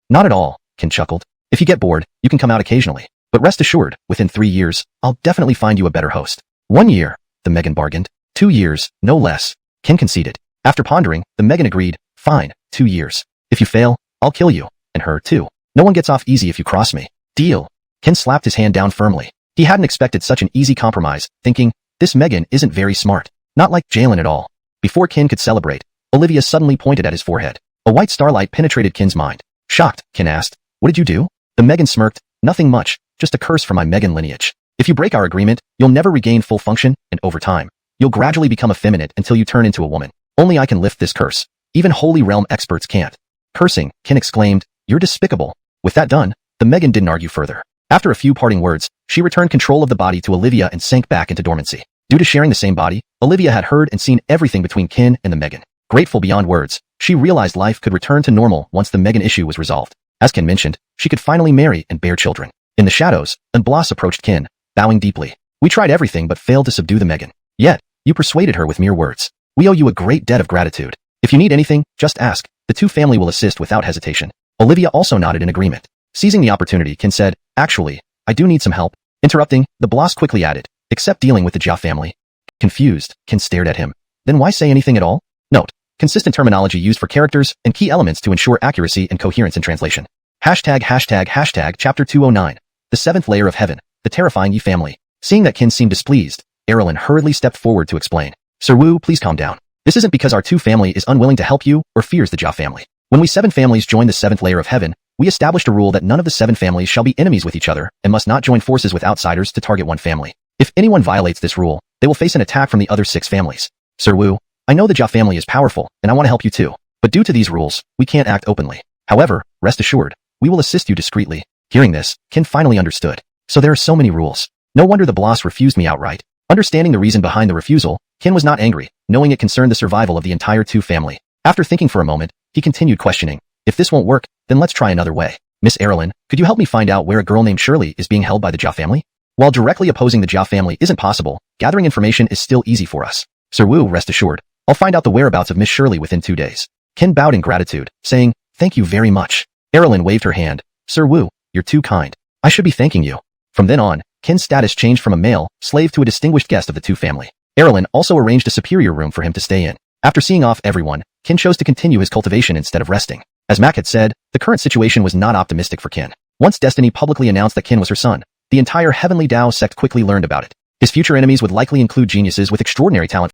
Not at all, Ken chuckled. If you get bored, you can come out occasionally. But rest assured, within 3 years, I'll definitely find you a better host. 1 year, the Megan bargained. 2 years, no less. Ken conceded. After pondering, the Megan agreed, fine, 2 years. If you fail, I'll kill you, and her too. No one gets off easy if you cross me. Deal. Ken slapped his hand down firmly. He hadn't expected such an easy compromise, thinking, this Megan isn't very smart. Not like Jalen at all. Before Ken could celebrate, Olivia suddenly pointed at his forehead. A white starlight penetrated Ken's mind. Shocked, Ken asked, what did you do? The Megan smirked, nothing much, just a curse from my Megan lineage. If you break our agreement, you'll never regain full function, and over time, you'll gradually become effeminate until you turn into a woman. Only I can lift this curse. Even Holy Realm experts can't. Cursing, Ken exclaimed, you're despicable. With that done, the Megan didn't argue further. After a few parting words, she returned control of the body to Olivia and sank back into dormancy. Due to sharing the same body, Olivia had heard and seen everything between Ken and the Megan. Grateful beyond words, she realized life could return to normal once the Megan issue was resolved. As Ken mentioned, she could finally marry and bear children. In the shadows, Blas approached Ken, bowing deeply. We tried everything but failed to subdue the Megan. Yet, you persuaded her with mere words. We owe you a great debt of gratitude. If you need anything, just ask. The two family will assist without hesitation. Olivia also nodded in agreement. Seizing the opportunity, Ken said, actually, I do need some help. Interrupting, the Blas quickly added, except dealing with the Jia family. Confused, Ken stared at him. Then why say anything at all? Note, consistent terminology used for characters and key elements to ensure accuracy and coherence in translation. Hashtag chapter 209. The seventh layer of heaven, the terrifying Yi family. Seeing that Ken seemed displeased, Erlin hurriedly stepped forward to explain. Sir Wu, please calm down. This isn't because our two family is unwilling to help you or fears the Jia family. When we 7 families joined the 7th layer of heaven, we established a rule that none of the 7 families shall be enemies with each other and must not join forces with outsiders to target one family. If anyone violates this rule, they will face an attack from the other 6 families. Sir Wu, I know the Jia family is powerful, and I want to help you too. But due to these rules, we can't act openly. However, rest assured, we will assist you discreetly. Hearing this, Ken finally understood. So there are so many rules. No wonder the Blas refused me outright. Understanding the reason behind the refusal, Ken was not angry, knowing it concerned the survival of the entire two family. After thinking for a moment, he continued questioning. If this won't work, then let's try another way. Miss Erlin, could you help me find out where a girl named Shirley is being held by the Jia family? While directly opposing the Jia family isn't possible, gathering information is still easy for us. Sir Wu, rest assured, I'll find out the whereabouts of Miss Shirley within 2 days. Ken bowed in gratitude, saying, thank you very much. Erlin waved her hand. Sir Wu, you're too kind. I should be thanking you. From then on, Ken's status changed from a male slave to a distinguished guest of the two family. Erlin also arranged a superior room for him to stay in. After seeing off everyone, Qin chose to continue his cultivation instead of resting. As Mac had said, the current situation was not optimistic for Qin. Once Destiny publicly announced that Qin was her son, the entire Heavenly Dao sect quickly learned about it. His future enemies would likely include geniuses with extraordinary talent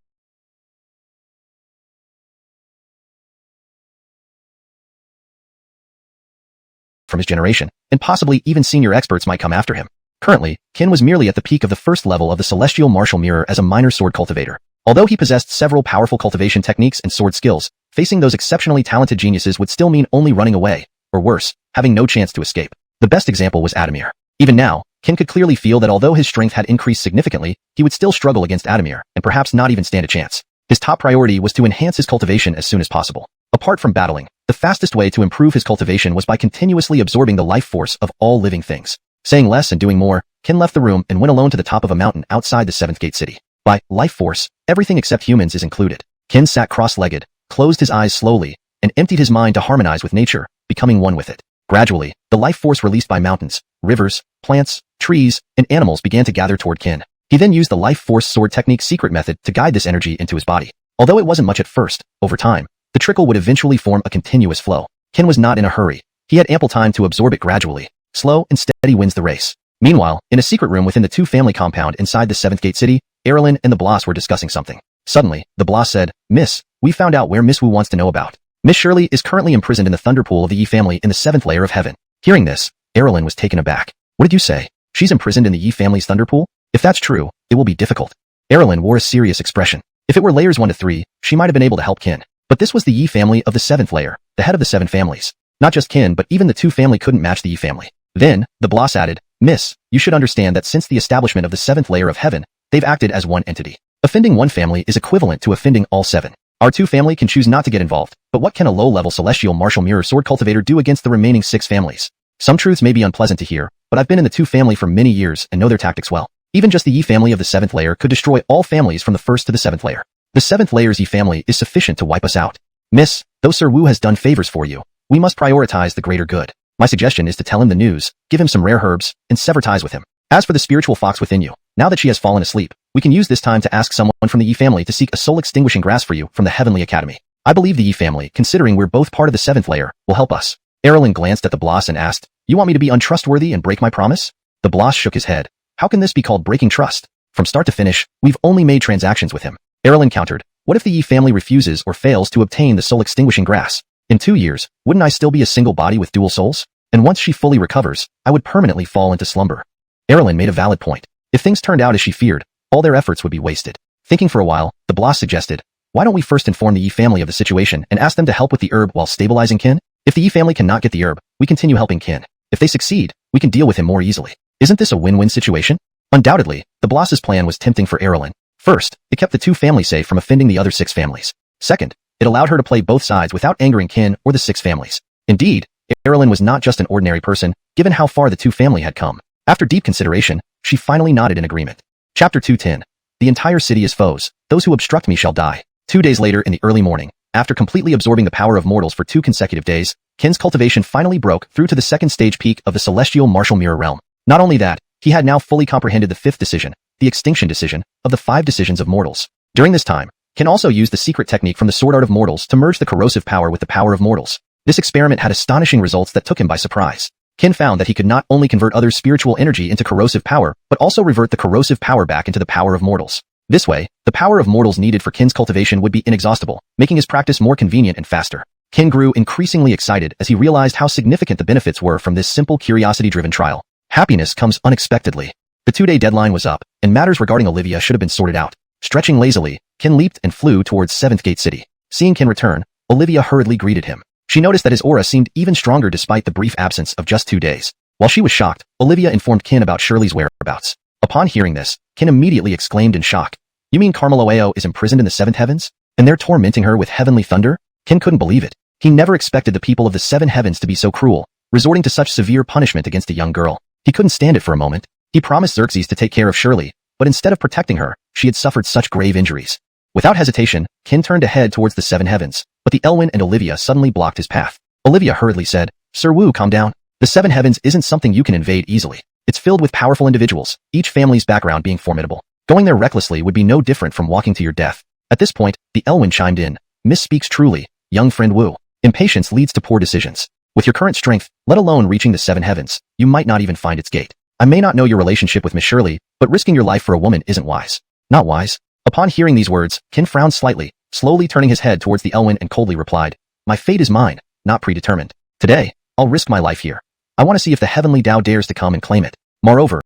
from his generation, and possibly even senior experts might come after him. Currently, Qin was merely at the peak of the first level of the Celestial Martial Mirror as a minor sword cultivator. Although he possessed several powerful cultivation techniques and sword skills, facing those exceptionally talented geniuses would still mean only running away, or worse, having no chance to escape. The best example was Adamir. Even now, Qin could clearly feel that although his strength had increased significantly, he would still struggle against Adamir, and perhaps not even stand a chance. His top priority was to enhance his cultivation as soon as possible. Apart from battling, the fastest way to improve his cultivation was by continuously absorbing the life force of all living things. Saying less and doing more, Qin left the room and went alone to the top of a mountain outside the Seventh Gate City. By life force, everything except humans is included. Qin sat cross-legged, closed his eyes slowly, and emptied his mind to harmonize with nature, becoming one with it. Gradually, the life force released by mountains, rivers, plants, trees, and animals began to gather toward Qin. He then used the life force sword technique secret method to guide this energy into his body. Although it wasn't much at first, over time, the trickle would eventually form a continuous flow. Qin was not in a hurry. He had ample time to absorb it gradually. Slow and steady wins the race. Meanwhile, in a secret room within the two-family compound inside the Seventh Gate City, Erlin and the Bloss were discussing something. Suddenly, the Bloss said, "Miss, we found out where Miss Wu wants to know about. Miss Shirley is currently imprisoned in the Thunder Pool of the Yi family in the 7th layer of heaven." Hearing this, Erlin was taken aback. "What did you say? She's imprisoned in the Yi family's Thunder Pool? If that's true, it will be difficult." Erlin wore a serious expression. If it were layers 1 to 3, she might have been able to help Qin. But this was the Yi family of the 7th layer, the head of the 7 families. Not just Qin, but even the 2 family couldn't match the Yi family. Then, the Bloss added, "Miss, you should understand that since the establishment of the 7th layer of heaven, they've acted as one entity. Offending one family is equivalent to offending all 7. Our 2 family can choose not to get involved, but what can a low-level celestial martial mirror sword cultivator do against the remaining 6 families? Some truths may be unpleasant to hear, but I've been in the 2 family for many years and know their tactics well. Even just the Yi family of the 7th layer could destroy all families from the 1st to the 7th layer. The 7th layer's Yi family is sufficient to wipe us out. Miss, though Sir Wu has done favors for you, we must prioritize the greater good. My suggestion is to tell him the news, give him some rare herbs, and sever ties with him. As for the spiritual fox within you, now that she has fallen asleep, we can use this time to ask someone from the Yi family to seek a soul-extinguishing grass for you from the Heavenly Academy. I believe the Yi family, considering we're both part of the 7th layer, will help us." Erlin glanced at the Bloss and asked, "You want me to be untrustworthy and break my promise?" The Bloss shook his head. "How can this be called breaking trust? From start to finish, we've only made transactions with him." Erlin countered, "What if the Yi family refuses or fails to obtain the soul-extinguishing grass? In 2 years, wouldn't I still be a single body with dual souls? And once she fully recovers, I would permanently fall into slumber." Erlin made a valid point. If things turned out as she feared, all their efforts would be wasted. Thinking for a while, the Bloss suggested, "Why don't we first inform the Yi family of the situation and ask them to help with the herb while stabilizing Qin? If the Yi family cannot get the herb, we continue helping Qin. If they succeed, we can deal with him more easily. Isn't this a win-win situation?" Undoubtedly, the Bloss's plan was tempting for Erlin. First, it kept the 2 families safe from offending the other 6 families. Second, it allowed her to play both sides without angering Qin or the 6 families. Indeed, Erlin was not just an ordinary person, given how far the 2 family had come. After deep consideration, she finally nodded in agreement. Chapter 210. The entire city is foes. Those who obstruct me shall die. 2 days later in the early morning, after completely absorbing the power of mortals for 2 consecutive days, Qin's cultivation finally broke through to the 2nd stage peak of the celestial martial mirror realm. Not only that, he had now fully comprehended the 5th decision, the extinction decision, of the 5 decisions of mortals. During this time, Qin also used the secret technique from the sword art of mortals to merge the corrosive power with the power of mortals. This experiment had astonishing results that took him by surprise. Qin found that he could not only convert others' spiritual energy into corrosive power, but also revert the corrosive power back into the power of mortals. This way, the power of mortals needed for Qin's cultivation would be inexhaustible, making his practice more convenient and faster. Qin grew increasingly excited as he realized how significant the benefits were from this simple curiosity-driven trial. Happiness comes unexpectedly. The 2-day deadline was up, and matters regarding Olivia should have been sorted out. Stretching lazily, Qin leaped and flew towards 7th Gate City. Seeing Qin return, Olivia hurriedly greeted him. She noticed that his aura seemed even stronger despite the brief absence of just 2 days. While she was shocked, Olivia informed Qin about Shirley's whereabouts. Upon hearing this, Qin immediately exclaimed in shock. "You mean Carmeloeo is imprisoned in the 7th heavens? And they're tormenting her with heavenly thunder?" Qin couldn't believe it. He never expected the people of the 7 heavens to be so cruel, resorting to such severe punishment against a young girl. He couldn't stand it for a moment. He promised Xerxes to take care of Shirley, but instead of protecting her, she had suffered such grave injuries. Without hesitation, Qin turned to head towards the 7 heavens, but the Elwyn and Olivia suddenly blocked his path. Olivia hurriedly said, "Sir Wu, calm down. The 7 heavens isn't something you can invade easily. It's filled with powerful individuals, each family's background being formidable. Going there recklessly would be no different from walking to your death. At this point, the Elwyn chimed in. Misspeaks truly, young friend Wu. Impatience leads to poor decisions. With your current strength, let alone reaching the seven heavens, you might not even find its gate. I may not know your relationship with Miss Shirley, but risking your life for a woman isn't wise. Not wise? Upon hearing these words, Qin frowned slightly, slowly turning his head towards the Elwyn and coldly replied, my fate is mine, not predetermined. Today, I'll risk my life here. I want to see if the heavenly Tao dares to come and claim it. Moreover,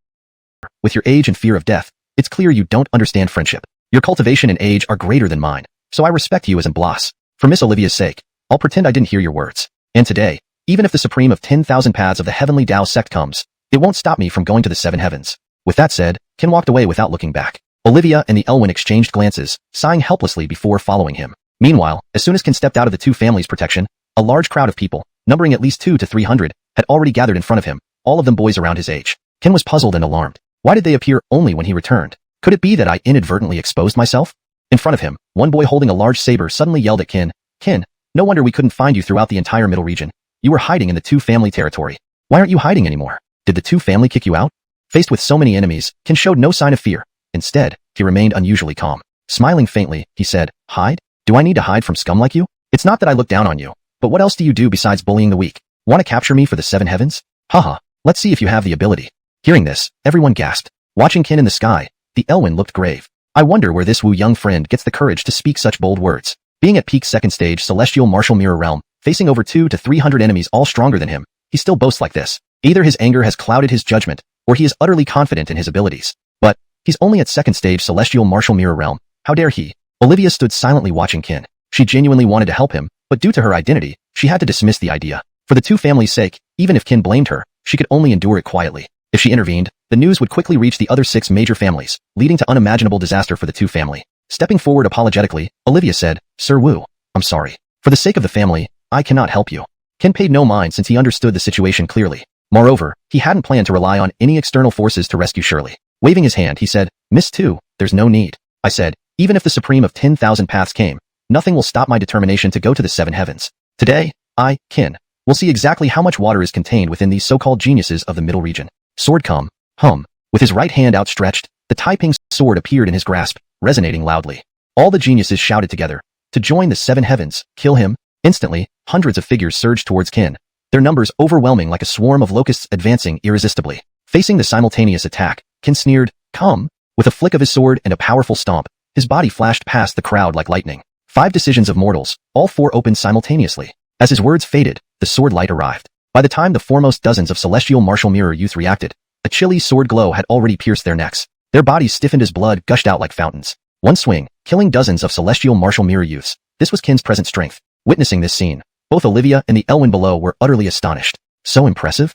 with your age and fear of death, it's clear you don't understand friendship. Your cultivation and age are greater than mine, so I respect you as a boss. For Miss Olivia's sake, I'll pretend I didn't hear your words. And today, even if the supreme of 10,000 paths of the heavenly Tao sect comes, it won't stop me from going to the seven heavens. With that said, Qin walked away without looking back. Olivia and the Elwyn exchanged glances, sighing helplessly before following him. Meanwhile, as soon as Qin stepped out of the two families' protection, a large crowd of people, numbering at least 200 to 300, had already gathered in front of him, all of them boys around his age. Qin was puzzled and alarmed. Why did they appear only when he returned? Could it be that I inadvertently exposed myself? In front of him, one boy holding a large saber suddenly yelled at Qin, Qin, no wonder we couldn't find you throughout the entire middle region. You were hiding in the two family territory. Why aren't you hiding anymore? Did the two family kick you out? Faced with so many enemies, Qin showed no sign of fear. Instead, he remained unusually calm. Smiling faintly, he said, hide? Do I need to hide from scum like you? It's not that I look down on you, but what else do you do besides bullying the weak? Want to capture me for the seven heavens? Haha, let's see if you have the ability. Hearing this, everyone gasped. Watching Qin in the sky, the Elwyn looked grave. I wonder where this Wu young friend gets the courage to speak such bold words. Being at peak second stage celestial martial mirror realm, facing over 200 to 300 enemies all stronger than him, he still boasts like this. Either his anger has clouded his judgment, or he is utterly confident in his abilities. But, he's only at second stage celestial martial mirror realm. How dare he? Olivia stood silently watching Qin. She genuinely wanted to help him, but due to her identity, she had to dismiss the idea. For the two families' sake, even if Qin blamed her, she could only endure it quietly. If she intervened, the news would quickly reach the other 6 major families, leading to unimaginable disaster for the two family. Stepping forward apologetically, Olivia said, Sir Wu, I'm sorry. For the sake of the family, I cannot help you. Qin paid no mind since he understood the situation clearly. Moreover, he hadn't planned to rely on any external forces to rescue Shirley. Waving his hand, he said, Miss Tu, there's no need. I said, even if the supreme of 10,000 paths came, nothing will stop my determination to go to the seven heavens. Today, I, Qin, will see exactly how much water is contained within these so-called geniuses of the middle region. Sword come, hum. With his right hand outstretched, the Taiping sword appeared in his grasp, resonating loudly. All the geniuses shouted together, to join the seven heavens, kill him. Instantly, hundreds of figures surged towards Qin, their numbers overwhelming like a swarm of locusts advancing irresistibly. Facing the simultaneous attack, Qin sneered, come. With a flick of his sword and a powerful stomp, his body flashed past the crowd like lightning. 5 decisions of mortals, all 4 opened simultaneously. As his words faded, the sword light arrived. By the time the foremost dozens of celestial martial mirror youth reacted, a chilly sword glow had already pierced their necks. Their bodies stiffened as blood gushed out like fountains. One swing, killing dozens of celestial martial mirror youths. This was Qin's present strength. Witnessing this scene, both Olivia and the Elwyn below were utterly astonished. So impressive?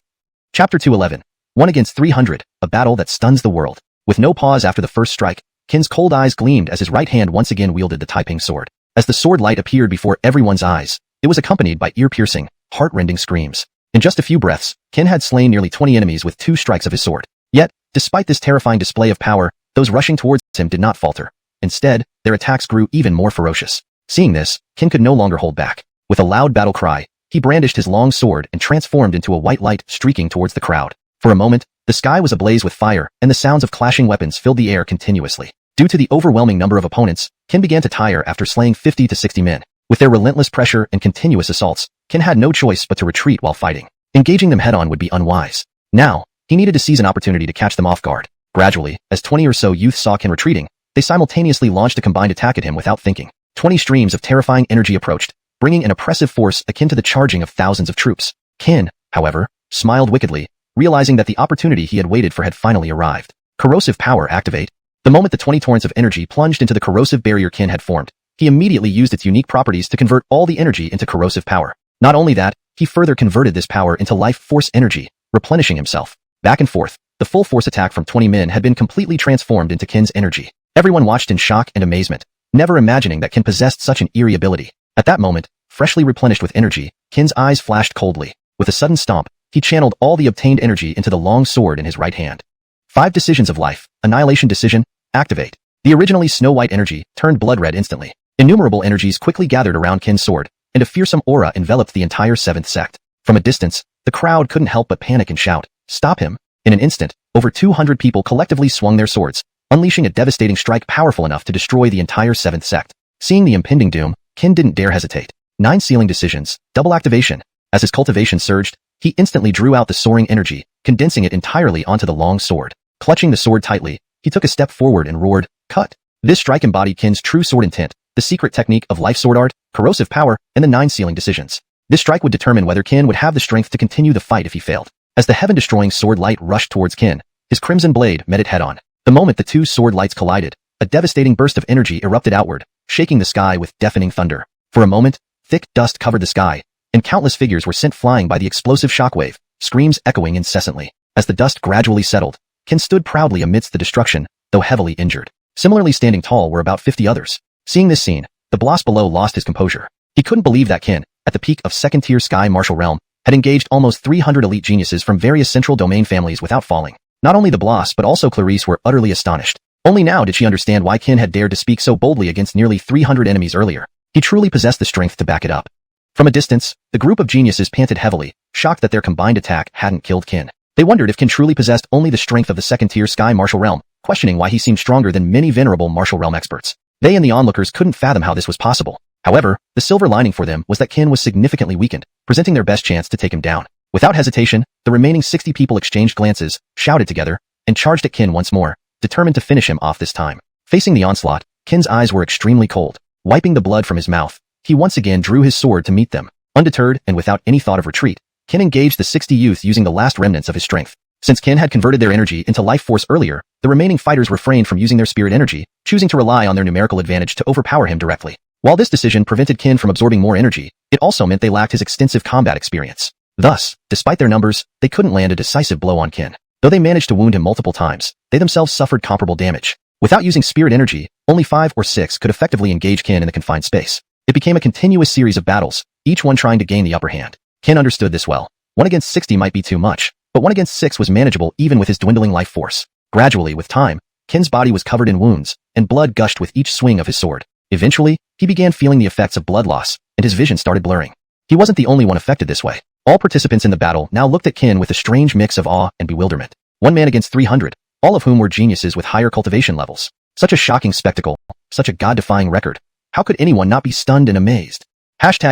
Chapter 211. 1 against 300, a battle that stuns the world. With no pause after the first strike, Qin's cold eyes gleamed as his right hand once again wielded the Taiping sword. As the sword light appeared before everyone's eyes, it was accompanied by ear-piercing, heart-rending screams. In just a few breaths, Qin had slain nearly 20 enemies with 2 strikes of his sword. Yet, despite this terrifying display of power, those rushing towards him did not falter. Instead, their attacks grew even more ferocious. Seeing this, Qin could no longer hold back. With a loud battle cry, he brandished his long sword and transformed into a white light streaking towards the crowd. For a moment, the sky was ablaze with fire, and the sounds of clashing weapons filled the air continuously. Due to the overwhelming number of opponents, Qin began to tire after slaying 50 to 60 men. With their relentless pressure and continuous assaults, Qin had no choice but to retreat while fighting. Engaging them head-on would be unwise. Now, he needed to seize an opportunity to catch them off guard. Gradually, as 20 or so youths saw Qin retreating, they simultaneously launched a combined attack at him without thinking. 20 streams of terrifying energy approached, bringing an oppressive force akin to the charging of thousands of troops. Qin, however, smiled wickedly, realizing that the opportunity he had waited for had finally arrived. Corrosive power activate. The moment the 20 torrents of energy plunged into the corrosive barrier Qin had formed, he immediately used its unique properties to convert all the energy into corrosive power. Not only that, he further converted this power into life force energy, replenishing himself. Back and forth, the full force attack from 20 men had been completely transformed into Qin's energy. Everyone watched in shock and amazement, never imagining that Qin possessed such an eerie ability. At that moment, freshly replenished with energy, Qin's eyes flashed coldly. With a sudden stomp, he channeled all the obtained energy into the long sword in his right hand. 5 decisions of life, annihilation decision, activate. The originally snow-white energy turned blood-red instantly. Innumerable energies quickly gathered around Qin's sword, and a fearsome aura enveloped the entire 7th sect. From a distance, the crowd couldn't help but panic and shout, "Stop him!" In an instant, over 200 people collectively swung their swords, unleashing a devastating strike powerful enough to destroy the entire 7th sect. Seeing the impending doom, Qin didn't dare hesitate. 9 sealing decisions, double activation. As his cultivation surged, he instantly drew out the soaring energy, condensing it entirely onto the long sword. Clutching the sword tightly, he took a step forward and roared, "Cut!" This strike embodied Qin's true sword intent, the secret technique of life sword art, corrosive power, and the 9 sealing decisions. This strike would determine whether Qin would have the strength to continue the fight if he failed. As the heaven-destroying sword light rushed towards Qin, his crimson blade met it head-on. The moment the two sword lights collided, a devastating burst of energy erupted outward, shaking the sky with deafening thunder. For a moment, thick dust covered the sky, and countless figures were sent flying by the explosive shockwave, screams echoing incessantly. As the dust gradually settled, Qin stood proudly amidst the destruction, though heavily injured. Similarly standing tall were about 50 others. Seeing this scene, the boss below lost his composure. He couldn't believe that Qin, at the peak of second-tier sky martial realm, had engaged almost 300 elite geniuses from various central domain families without falling. Not only the boss but also Clarice were utterly astonished. Only now did she understand why Qin had dared to speak so boldly against nearly 300 enemies earlier. He truly possessed the strength to back it up. From a distance, the group of geniuses panted heavily, shocked that their combined attack hadn't killed Qin. They wondered if Qin truly possessed only the strength of the second-tier sky martial realm, questioning why he seemed stronger than many venerable martial realm experts. They and the onlookers couldn't fathom how this was possible. However, the silver lining for them was that Qin was significantly weakened, presenting their best chance to take him down. Without hesitation, the remaining 60 people exchanged glances, shouted together, and charged at Qin once more, determined to finish him off this time. Facing the onslaught, Qin's eyes were extremely cold. Wiping the blood from his mouth, he once again drew his sword to meet them. Undeterred and without any thought of retreat, Qin engaged the 60 youth using the last remnants of his strength. Since Qin had converted their energy into life force earlier, the remaining fighters refrained from using their spirit energy, choosing to rely on their numerical advantage to overpower him directly. While this decision prevented Qin from absorbing more energy, it also meant they lacked his extensive combat experience. Thus, despite their numbers, they couldn't land a decisive blow on Qin. Though they managed to wound him multiple times, they themselves suffered comparable damage. Without using spirit energy, only 5 or 6 could effectively engage Qin in the confined space. It became a continuous series of battles, each one trying to gain the upper hand. Qin understood this well. 1 against 60 might be too much, but 1 against 6 was manageable even with his dwindling life force. Gradually, with time, Qin's body was covered in wounds, and blood gushed with each swing of his sword. Eventually, he began feeling the effects of blood loss, and his vision started blurring. He wasn't the only one affected this way. All participants in the battle now looked at Qin with a strange mix of awe and bewilderment. 1 man against 300, all of whom were geniuses with higher cultivation levels. Such a shocking spectacle, such a god-defying record. How could anyone not be stunned and amazed? Chapter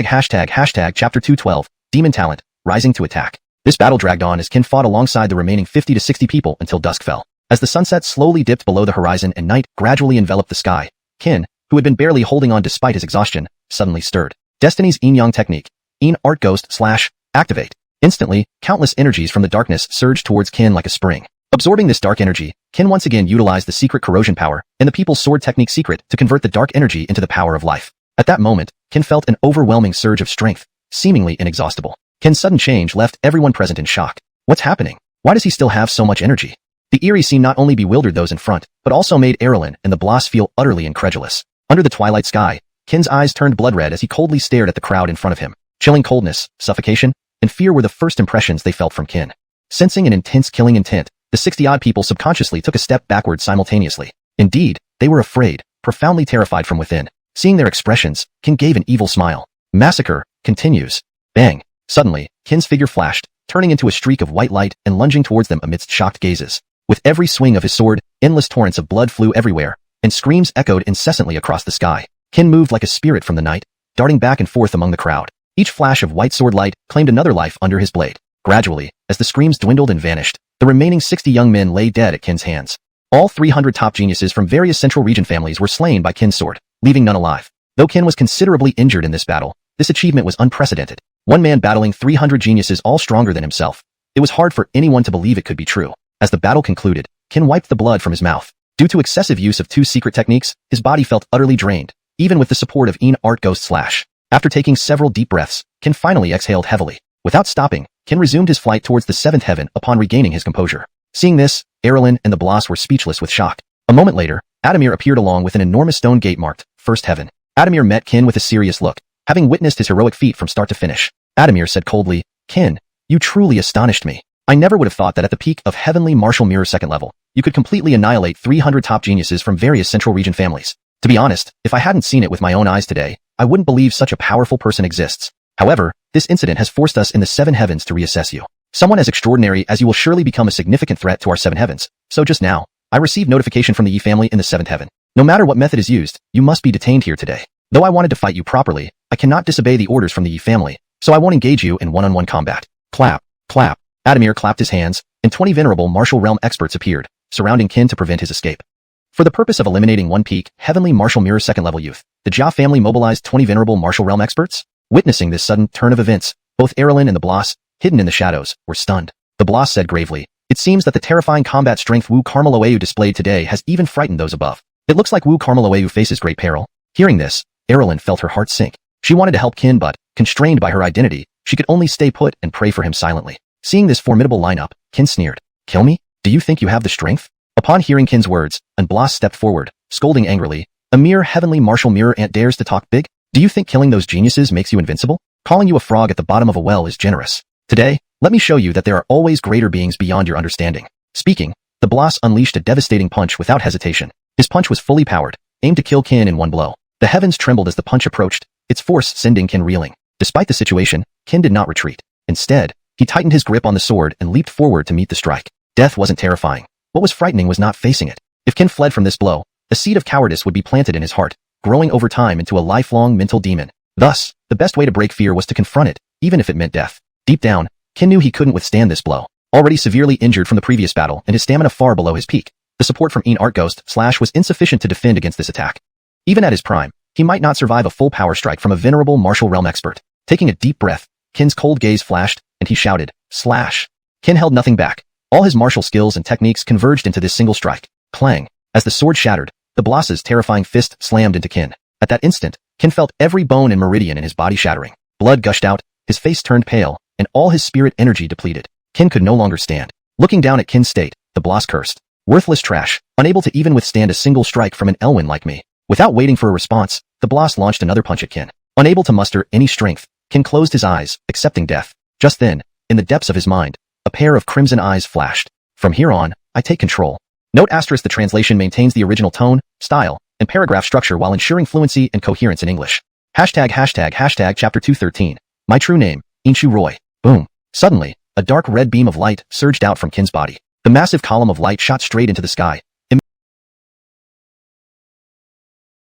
212, Demon Talent, Rising to Attack. This battle dragged on as Qin fought alongside the remaining 50 to 60 people until dusk fell. As the sunset slowly dipped below the horizon and night gradually enveloped the sky, Qin, who had been barely holding on despite his exhaustion, suddenly stirred. Destiny's Yin-Yang Technique, Yin Art Ghost / Activate. Instantly, countless energies from the darkness surged towards Qin like a spring. Absorbing this dark energy, Qin once again utilized the secret corrosion power and the people's sword technique secret to convert the dark energy into the power of life. At that moment, Qin felt an overwhelming surge of strength, seemingly inexhaustible. Qin's sudden change left everyone present in shock. What's happening? Why does he still have so much energy? The eerie scene not only bewildered those in front, but also made Erlen and the boss feel utterly incredulous. Under the twilight sky, Qin's eyes turned blood red as he coldly stared at the crowd in front of him. Chilling coldness, suffocation, and fear were the first impressions they felt from Qin. Sensing an intense killing intent, the 60-odd people subconsciously took a step backward simultaneously. Indeed, they were afraid, profoundly terrified from within. Seeing their expressions, Qin gave an evil smile. Massacre continues. Bang! Suddenly, Qin's figure flashed, turning into a streak of white light and lunging towards them amidst shocked gazes. With every swing of his sword, endless torrents of blood flew everywhere, and screams echoed incessantly across the sky. Qin moved like a spirit from the night, darting back and forth among the crowd. Each flash of white sword light claimed another life under his blade. Gradually, as the screams dwindled and vanished, the remaining 60 young men lay dead at Qin's hands. All 300 top geniuses from various central region families were slain by Qin's sword, leaving none alive. Though Qin was considerably injured in this battle, this achievement was unprecedented. 1 man battling 300 geniuses all stronger than himself. It was hard for anyone to believe it could be true. As the battle concluded, Qin wiped the blood from his mouth. Due to excessive use of 2 secret techniques, his body felt utterly drained, even with the support of Yin Art Ghost / After taking several deep breaths, Qin finally exhaled heavily. Without stopping, Qin resumed his flight towards the 7th heaven upon regaining his composure. Seeing this, Erlen and the boss were speechless with shock. A moment later, Adamir appeared along with an enormous stone gate marked 1st Heaven. Adamir met Qin with a serious look, having witnessed his heroic feat from start to finish. Adamir said coldly, "Qin, you truly astonished me. I never would have thought that at the peak of Heavenly Martial Mirror 2nd level, you could completely annihilate 300 top geniuses from various central region families. To be honest, if I hadn't seen it with my own eyes today, I wouldn't believe such a powerful person exists. However, this incident has forced us in the 7 heavens to reassess you. Someone as extraordinary as you will surely become a significant threat to our 7 heavens. So just now, I received notification from the Yi family in the 7th heaven. No matter what method is used, you must be detained here today. Though I wanted to fight you properly, I cannot disobey the orders from the Yi family, so I won't engage you in one-on-one combat. Clap, clap. Adamir clapped his hands, and 20 venerable martial realm experts appeared, surrounding Qin to prevent his escape. For the purpose of eliminating one peak, heavenly martial mirror 2nd level youth, the Jia family mobilized 20 venerable martial realm experts. Witnessing this sudden turn of events, both Erlin and the Bloss, hidden in the shadows, were stunned. The Bloss said gravely, "It seems that the terrifying combat strength Wu Carmeloeu displayed today has even frightened those above. It looks like Wu Carmeloeu faces great peril." Hearing this, Erlin felt her heart sink. She wanted to help Qin but, constrained by her identity, she could only stay put and pray for him silently. Seeing this formidable lineup, Qin sneered. "Kill me? Do you think you have the strength?" Upon hearing Qin's words, an Bloss stepped forward, scolding angrily. "A mere heavenly martial mirror ant dares to talk big? Do you think killing those geniuses makes you invincible? Calling you a frog at the bottom of a well is generous. Today, let me show you that there are always greater beings beyond your understanding." Speaking, the Bloss unleashed a devastating punch without hesitation. His punch was fully powered, aimed to kill Qin in one blow. The heavens trembled as the punch approached, its force sending Qin reeling. Despite the situation, Qin did not retreat. Instead, he tightened his grip on the sword and leaped forward to meet the strike. Death wasn't terrifying. What was frightening was not facing it. If Qin fled from this blow, a seed of cowardice would be planted in his heart, growing over time into a lifelong mental demon. Thus, the best way to break fear was to confront it, even if it meant death. Deep down, Qin knew he couldn't withstand this blow. Already severely injured from the previous battle and his stamina far below his peak, the support from Een Art Ghost Slash was insufficient to defend against this attack. Even at his prime, he might not survive a full power strike from a venerable martial realm expert. Taking a deep breath, Qin's cold gaze flashed, and he shouted, "Slash!" Qin held nothing back. All his martial skills and techniques converged into this single strike. Clang! As the sword shattered, the Bloss's terrifying fist slammed into Qin. At that instant, Qin felt every bone and meridian in his body shattering. Blood gushed out, his face turned pale, and all his spirit energy depleted. Qin could no longer stand. Looking down at Qin's state, the Bloss cursed. "Worthless trash, unable to even withstand a single strike from an Elwyn like me." Without waiting for a response, the Bloss launched another punch at Qin. Unable to muster any strength, Qin closed his eyes, accepting death. Just then, in the depths of his mind, a pair of crimson eyes flashed. "From here on, I take control." Note asterisk: the translation maintains the original tone, style, and paragraph structure while ensuring fluency and coherence in English. Hashtag chapter 213. My true name, Inshu Roy. Boom. Suddenly, a dark red beam of light surged out from Qin's body. The massive column of light shot straight into the sky,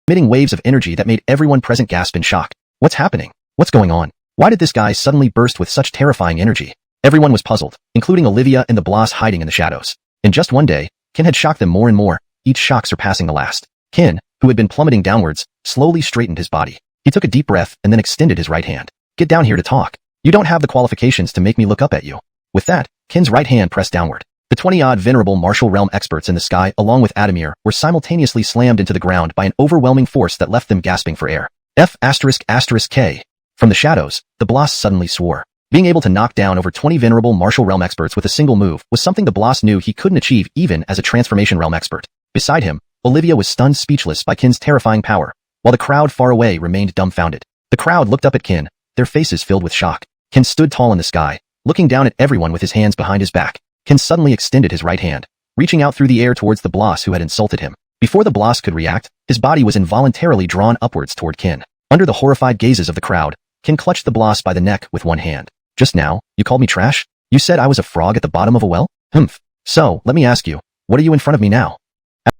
emitting waves of energy that made everyone present gasp in shock. What's happening? What's going on? Why did this guy suddenly burst with such terrifying energy? Everyone was puzzled, including Olivia and the Bloss hiding in the shadows. In just one day, Qin had shocked them more and more, each shock surpassing the last. Qin, who had been plummeting downwards, slowly straightened his body. He took a deep breath and then extended his right hand. "Get down here to talk. You don't have the qualifications to make me look up at you." With that, Qin's right hand pressed downward. The 20-odd venerable martial realm experts in the sky along with Adamir were simultaneously slammed into the ground by an overwhelming force that left them gasping for air. F***K. From the shadows, the Bloss suddenly swore. Being able to knock down over 20 venerable martial realm experts with a single move was something the Bloss knew he couldn't achieve even as a transformation realm expert. Beside him, Olivia was stunned speechless by Qin's terrifying power, while the crowd far away remained dumbfounded. The crowd looked up at Qin, their faces filled with shock. Qin stood tall in the sky, looking down at everyone with his hands behind his back. Qin suddenly extended his right hand, reaching out through the air towards the Bloss who had insulted him. Before the Bloss could react, his body was involuntarily drawn upwards toward Qin. Under the horrified gazes of the crowd, Qin clutched the Bloss by the neck with one hand. "Just now, you called me trash? You said I was a frog at the bottom of a well? Humph. So, let me ask you, what are you in front of me now?"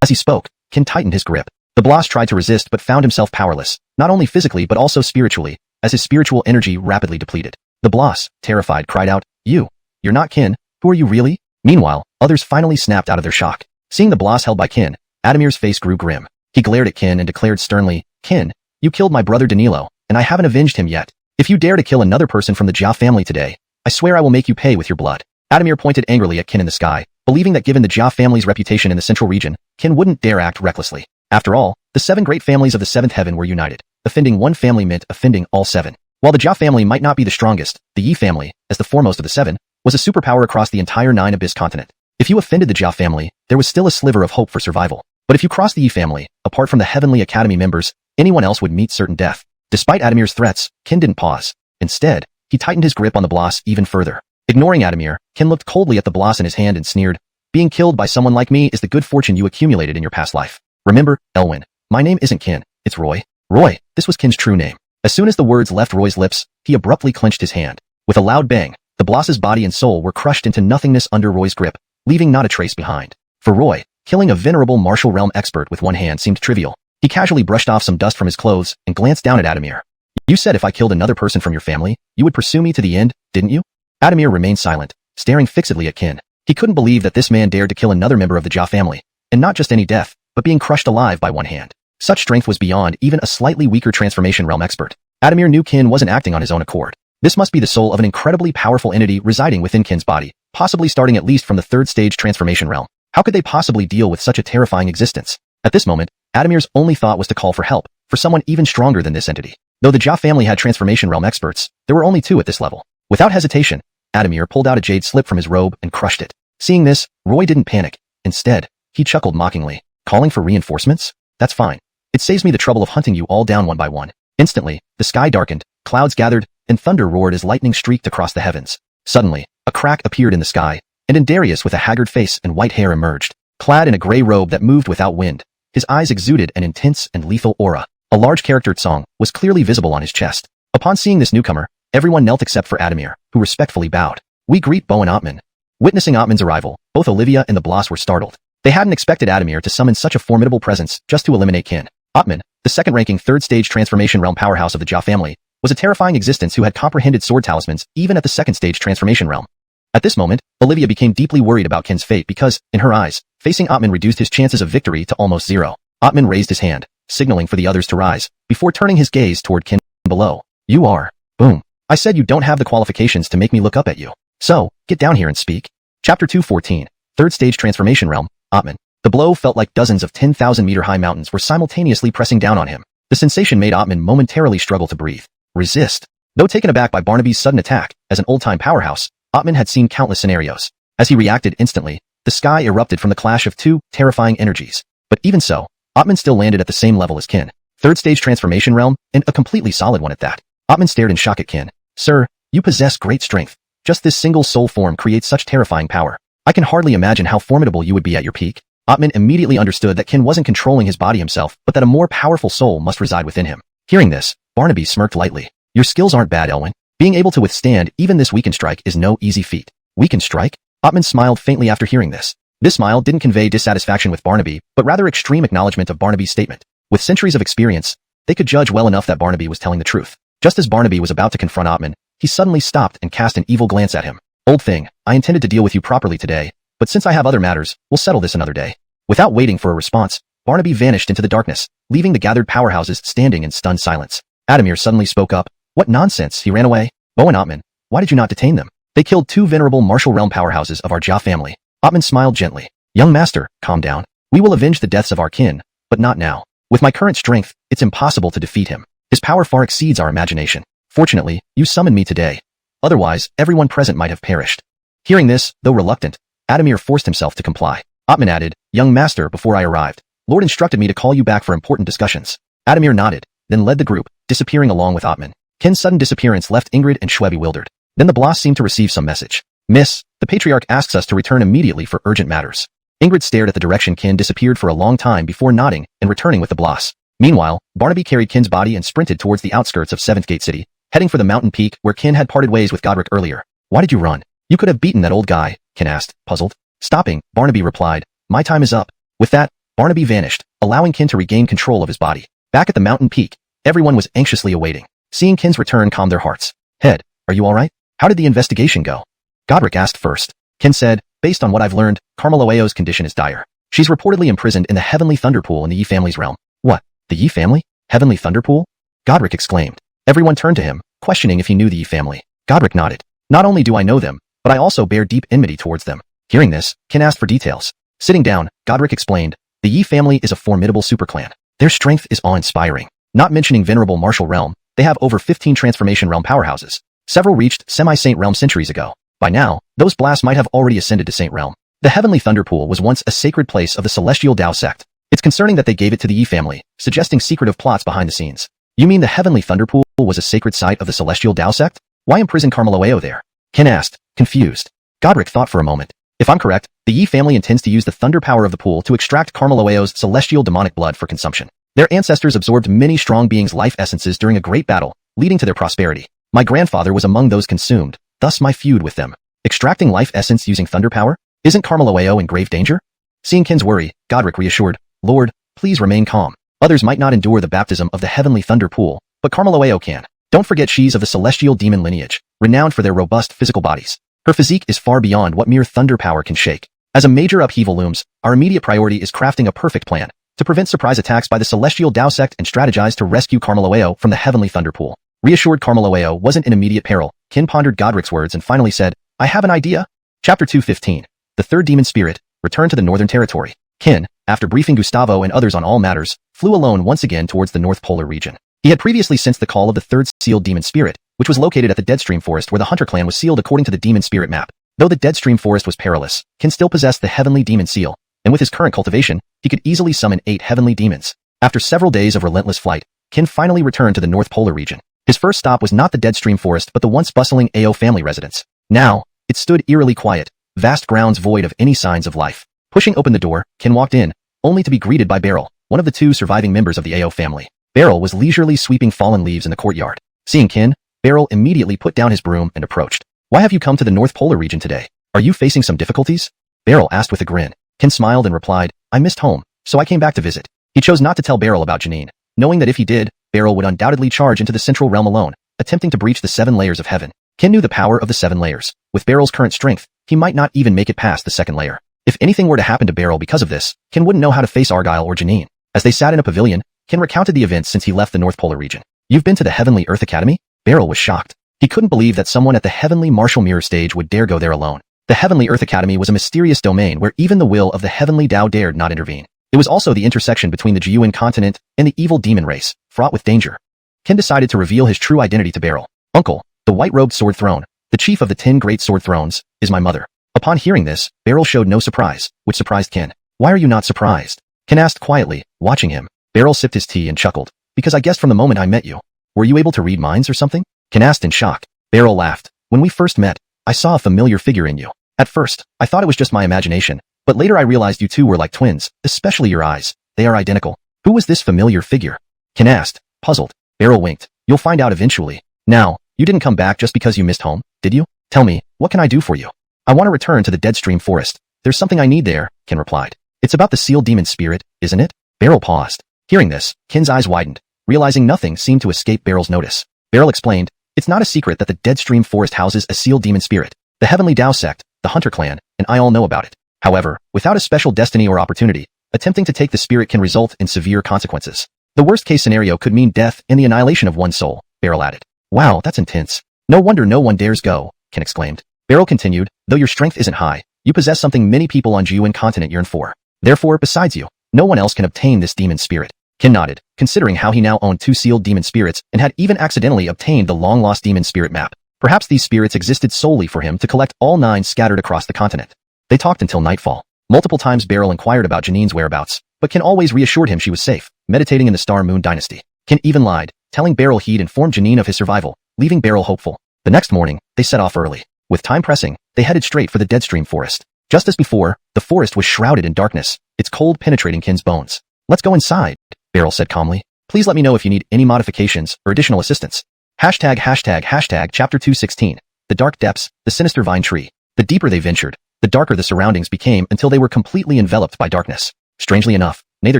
As he spoke, Qin tightened his grip. The Bloss tried to resist but found himself powerless, not only physically but also spiritually, as his spiritual energy rapidly depleted. The Bloss, terrified, cried out, You're not Qin, who are you really?" Meanwhile, others finally snapped out of their shock. Seeing the Bloss held by Qin, Adamir's face grew grim. He glared at Qin and declared sternly, "Qin, you killed my brother Danilo, and I haven't avenged him yet. If you dare to kill another person from the Jia family today, I swear I will make you pay with your blood." Adamir pointed angrily at Qin in the sky, believing that given the Jia family's reputation in the central region, Qin wouldn't dare act recklessly. After all, the 7 great families of the 7th heaven were united. Offending one family meant offending all 7. While the Jia family might not be the strongest, the Yi family, as the foremost of the 7, was a superpower across the entire 9 Abyss continent. If you offended the Jia family, there was still a sliver of hope for survival. But if you crossed the Yi family, apart from the Heavenly Academy members, anyone else would meet certain death. Despite Adamir's threats, Qin didn't pause. Instead, he tightened his grip on the Bloss even further. Ignoring Adamir, Qin looked coldly at the Bloss in his hand and sneered, "Being killed by someone like me is the good fortune you accumulated in your past life. Remember, Elwyn, my name isn't Qin, it's Roy." Roy, this was Qin's true name. As soon as the words left Roy's lips, he abruptly clenched his hand. With a loud bang, the Bloss's body and soul were crushed into nothingness under Roy's grip, leaving not a trace behind. For Roy, Killing a venerable martial realm expert with one hand seemed trivial. He casually brushed off some dust from his clothes and glanced down at Adamir. You said if I killed another person from your family, you would pursue me to the end, didn't you? Adamir remained silent, staring fixedly at Qin. He couldn't believe that this man dared to kill another member of the Jia family, and not just any death, but being crushed alive by one hand. Such strength was beyond even a slightly weaker transformation realm expert. Adamir knew Qin wasn't acting on his own accord. This must be the soul of an incredibly powerful entity residing within Qin's body, possibly starting at least from the third stage transformation realm. How could they possibly deal with such a terrifying existence? At this moment, Adamir's only thought was to call for help, for someone even stronger than this entity. Though the Jia family had transformation realm experts, there were only 2 at this level. Without hesitation, Adamir pulled out a jade slip from his robe and crushed it. Seeing this, Roy didn't panic. Instead, he chuckled mockingly. Calling for reinforcements? That's fine. It saves me the trouble of hunting you all down one by one. Instantly, the sky darkened, clouds gathered, and thunder roared as lightning streaked across the heavens. Suddenly, a crack appeared in the sky, and Darius with a haggard face and white hair emerged, clad in a gray robe that moved without wind. His eyes exuded an intense and lethal aura. A large character song was clearly visible on his chest. Upon seeing this newcomer, everyone knelt except for Adamir, who respectfully bowed. We greet Bo and Atman. Witnessing Atman's arrival, both Olivia and the Bloss were startled. They hadn't expected Adamir to summon such a formidable presence just to eliminate Qin. Atman, the second-ranking third-stage transformation realm powerhouse of the Jia family, was a terrifying existence who had comprehended sword talismans even at the second-stage transformation realm. At this moment, Olivia became deeply worried about Qin's fate because, in her eyes, facing Atman reduced his chances of victory to almost zero. Atman raised his hand, signaling for the others to rise, before turning his gaze toward Qin below. You are. Boom. I said you don't have the qualifications to make me look up at you. So, get down here and speak. Chapter 214, Third Stage Transformation Realm, Atman. The blow felt like dozens of 10,000-meter-high mountains were simultaneously pressing down on him. The sensation made Atman momentarily struggle to breathe. Resist. Though taken aback by Barnaby's sudden attack, as an old-time powerhouse, Atman had seen countless scenarios. As he reacted instantly, the sky erupted from the clash of 2 terrifying energies. But even so, Atman still landed at the same level as Qin. Third stage transformation realm, and a completely solid one at that. Atman stared in shock at Qin. Sir, you possess great strength. Just this single soul form creates such terrifying power. I can hardly imagine how formidable you would be at your peak. Atman immediately understood that Qin wasn't controlling his body himself, but that a more powerful soul must reside within him. Hearing this, Barnaby smirked lightly. Your skills aren't bad, Elwyn. Being able to withstand even this weakened strike is no easy feat. Weakened strike? Atman smiled faintly after hearing this. This smile didn't convey dissatisfaction with Barnaby, but rather extreme acknowledgement of Barnaby's statement. With centuries of experience, they could judge well enough that Barnaby was telling the truth. Just as Barnaby was about to confront Atman, he suddenly stopped and cast an evil glance at him. Old thing, I intended to deal with you properly today, but since I have other matters, we'll settle this another day. Without waiting for a response, Barnaby vanished into the darkness, leaving the gathered powerhouses standing in stunned silence. Adamir suddenly spoke up. What nonsense, he ran away. Bo and Atman, why did you not detain them? They killed 2 venerable martial realm powerhouses of our Jia family. Atman smiled gently. Young master, calm down. We will avenge the deaths of our kin, but not now. With my current strength, it's impossible to defeat him. His power far exceeds our imagination. Fortunately, you summoned me today. Otherwise, everyone present might have perished. Hearing this, though reluctant, Adamir forced himself to comply. Atman added, Young master, before I arrived, Lord instructed me to call you back for important discussions. Adamir nodded, then led the group, disappearing along with Atman. Qin's sudden disappearance left Ingrid and Shue bewildered. Then the Bloss seemed to receive some message. Miss, the Patriarch asks us to return immediately for urgent matters. Ingrid stared at the direction Qin disappeared for a long time before nodding and returning with the Bloss. Meanwhile, Barnaby carried Qin's body and sprinted towards the outskirts of Seventh Gate City, heading for the mountain peak where Qin had parted ways with Godric earlier. Why did you run? You could have beaten that old guy, Qin asked, puzzled. Stopping, Barnaby replied, my time is up. With that, Barnaby vanished, allowing Qin to regain control of his body. Back at the mountain peak, everyone was anxiously awaiting. Seeing Qin's return calmed their hearts. Head, are you alright? How did the investigation go? Godric asked first. Qin said, based on what I've learned, Carmeloeo's condition is dire. She's reportedly imprisoned in the Heavenly Thunderpool in the Yi family's realm. What? The Yi family? Heavenly Thunderpool? Godric exclaimed. Everyone turned to him, questioning if he knew the Yi family. Godric nodded. Not only do I know them, but I also bear deep enmity towards them. Hearing this, Qin asked for details. Sitting down, Godric explained, the Yi family is a formidable superclan. Their strength is awe-inspiring. Not mentioning venerable martial realm, they have over 15 transformation realm powerhouses. Several reached semi-saint realm centuries ago. By now, those blasts might have already ascended to saint realm. The Heavenly Thunderpool was once a sacred place of the Celestial Dao sect. It's concerning that they gave it to the Yi family, suggesting secretive plots behind the scenes. You mean the Heavenly Thunderpool was a sacred site of the Celestial Dao sect? Why imprison Carmeloeo there? Qin asked, confused. Godric thought for a moment. If I'm correct, the Yi family intends to use the thunder power of the pool to extract Carmeloeo's celestial demonic blood for consumption. Their ancestors absorbed many strong beings' life essences during a great battle, leading to their prosperity. My grandfather was among those consumed, thus my feud with them. Extracting life essence using thunder power? Isn't Carmeloeo in grave danger? Seeing Kin's worry, Godric reassured, Lord, please remain calm. Others might not endure the baptism of the heavenly thunder pool, but Carmeloeo can. Don't forget she's of the celestial demon lineage, renowned for their robust physical bodies. Her physique is far beyond what mere thunder power can shake. As a major upheaval looms, our immediate priority is crafting a perfect plan to prevent surprise attacks by the celestial Dao sect and strategize to rescue Carmeloeo from the heavenly thunder pool. Reassured Carmeloeo wasn't in immediate peril, Kin pondered Godric's words and finally said, I have an idea. Chapter 2:15. The third demon spirit, returned to the northern territory. Kin, after briefing Gustavo and others on all matters, flew alone once again towards the North Polar region. He had previously sensed the call of the third sealed demon spirit, which was located at the Deadstream Forest where the Hunter clan was sealed according to the demon spirit map. Though the Deadstream Forest was perilous, Kin still possessed the heavenly demon seal, and with his current cultivation, he could easily summon 8 heavenly demons. After several days of relentless flight, Kin finally returned to the North Polar region. His first stop was not the Deadstream Forest but the once bustling Ao family residence. Now, it stood eerily quiet, vast grounds void of any signs of life. Pushing open the door, Kin walked in, only to be greeted by Beryl, one of the 2 surviving members of the Ao family. Beryl was leisurely sweeping fallen leaves in the courtyard. Seeing Kin, Beryl immediately put down his broom and approached. Why have you come to the North Polar region today? Are you facing some difficulties? Beryl asked with a grin. Kin smiled and replied, I missed home, so I came back to visit. He chose not to tell Beryl about Janine, knowing that if he did, Beryl would undoubtedly charge into the central realm alone, attempting to breach the 7 layers of heaven. Kin knew the power of the 7 layers. With Beryl's current strength, he might not even make it past the 2nd layer. If anything were to happen to Beryl because of this, Kin wouldn't know how to face Argyle or Janine. As they sat in a pavilion, Kin recounted the events since he left the North Polar region. You've been to the Heavenly Earth Academy? Beryl was shocked. He couldn't believe that someone at the Heavenly Martial Mirror stage would dare go there alone. The Heavenly Earth Academy was a mysterious domain where even the will of the Heavenly Tao dared not intervene. It was also the intersection between the Jiyuan continent and the evil demon race, fraught with danger. Kin decided to reveal his true identity to Beryl. Uncle, the white-robed sword throne, the chief of the 10 great sword thrones, is my mother. Upon hearing this, Beryl showed no surprise, which surprised Kin. Why are you not surprised? Kin asked quietly, watching him. Beryl sipped his tea and chuckled. Because I guessed from the moment I met you. Were you able to read minds or something? Kin asked in shock. Beryl laughed. When we first met, I saw a familiar figure in you. At first, I thought it was just my imagination, but later I realized you 2 were like twins, especially your eyes. They are identical. Who was this familiar figure? Kin asked, puzzled. Beryl winked. You'll find out eventually. Now, you didn't come back just because you missed home, did you? Tell me, what can I do for you? I want to return to the Deadstream Forest. There's something I need there, Kin replied. It's about the sealed demon spirit, isn't it? Beryl paused. Hearing this, Kin's eyes widened, realizing nothing seemed to escape Beryl's notice. Beryl explained, it's not a secret that the Deadstream Forest houses a sealed demon spirit. The Heavenly Dao sect, the Hunter clan, and I all know about it. However, without a special destiny or opportunity, attempting to take the spirit can result in severe consequences. The worst-case scenario could mean death and the annihilation of one's soul, Beryl added. Wow, that's intense. No wonder no one dares go, Kin exclaimed. Beryl continued, though your strength isn't high, you possess something many people on Jiyuan continent yearn for. Therefore, besides you, no one else can obtain this demon spirit. Kin nodded, considering how he now owned 2 sealed demon spirits and had even accidentally obtained the long-lost demon spirit map. Perhaps these spirits existed solely for him to collect all 9 scattered across the continent. They talked until nightfall. Multiple times Beryl inquired about Janine's whereabouts, but Kin always reassured him she was safe, meditating in the Star Moon Dynasty. Kin even lied, telling Beryl he'd informed Janine of his survival, leaving Beryl hopeful. The next morning, they set off early. With time pressing, they headed straight for the Deadstream Forest. Just as before, the forest was shrouded in darkness, its cold penetrating Kin's bones. Let's go inside, Beryl said calmly. Please let me know if you need any modifications or additional assistance. Chapter 2:16. The Dark Depths, the Sinister Vine Tree. The deeper they ventured, the darker the surroundings became until they were completely enveloped by darkness. Strangely enough, neither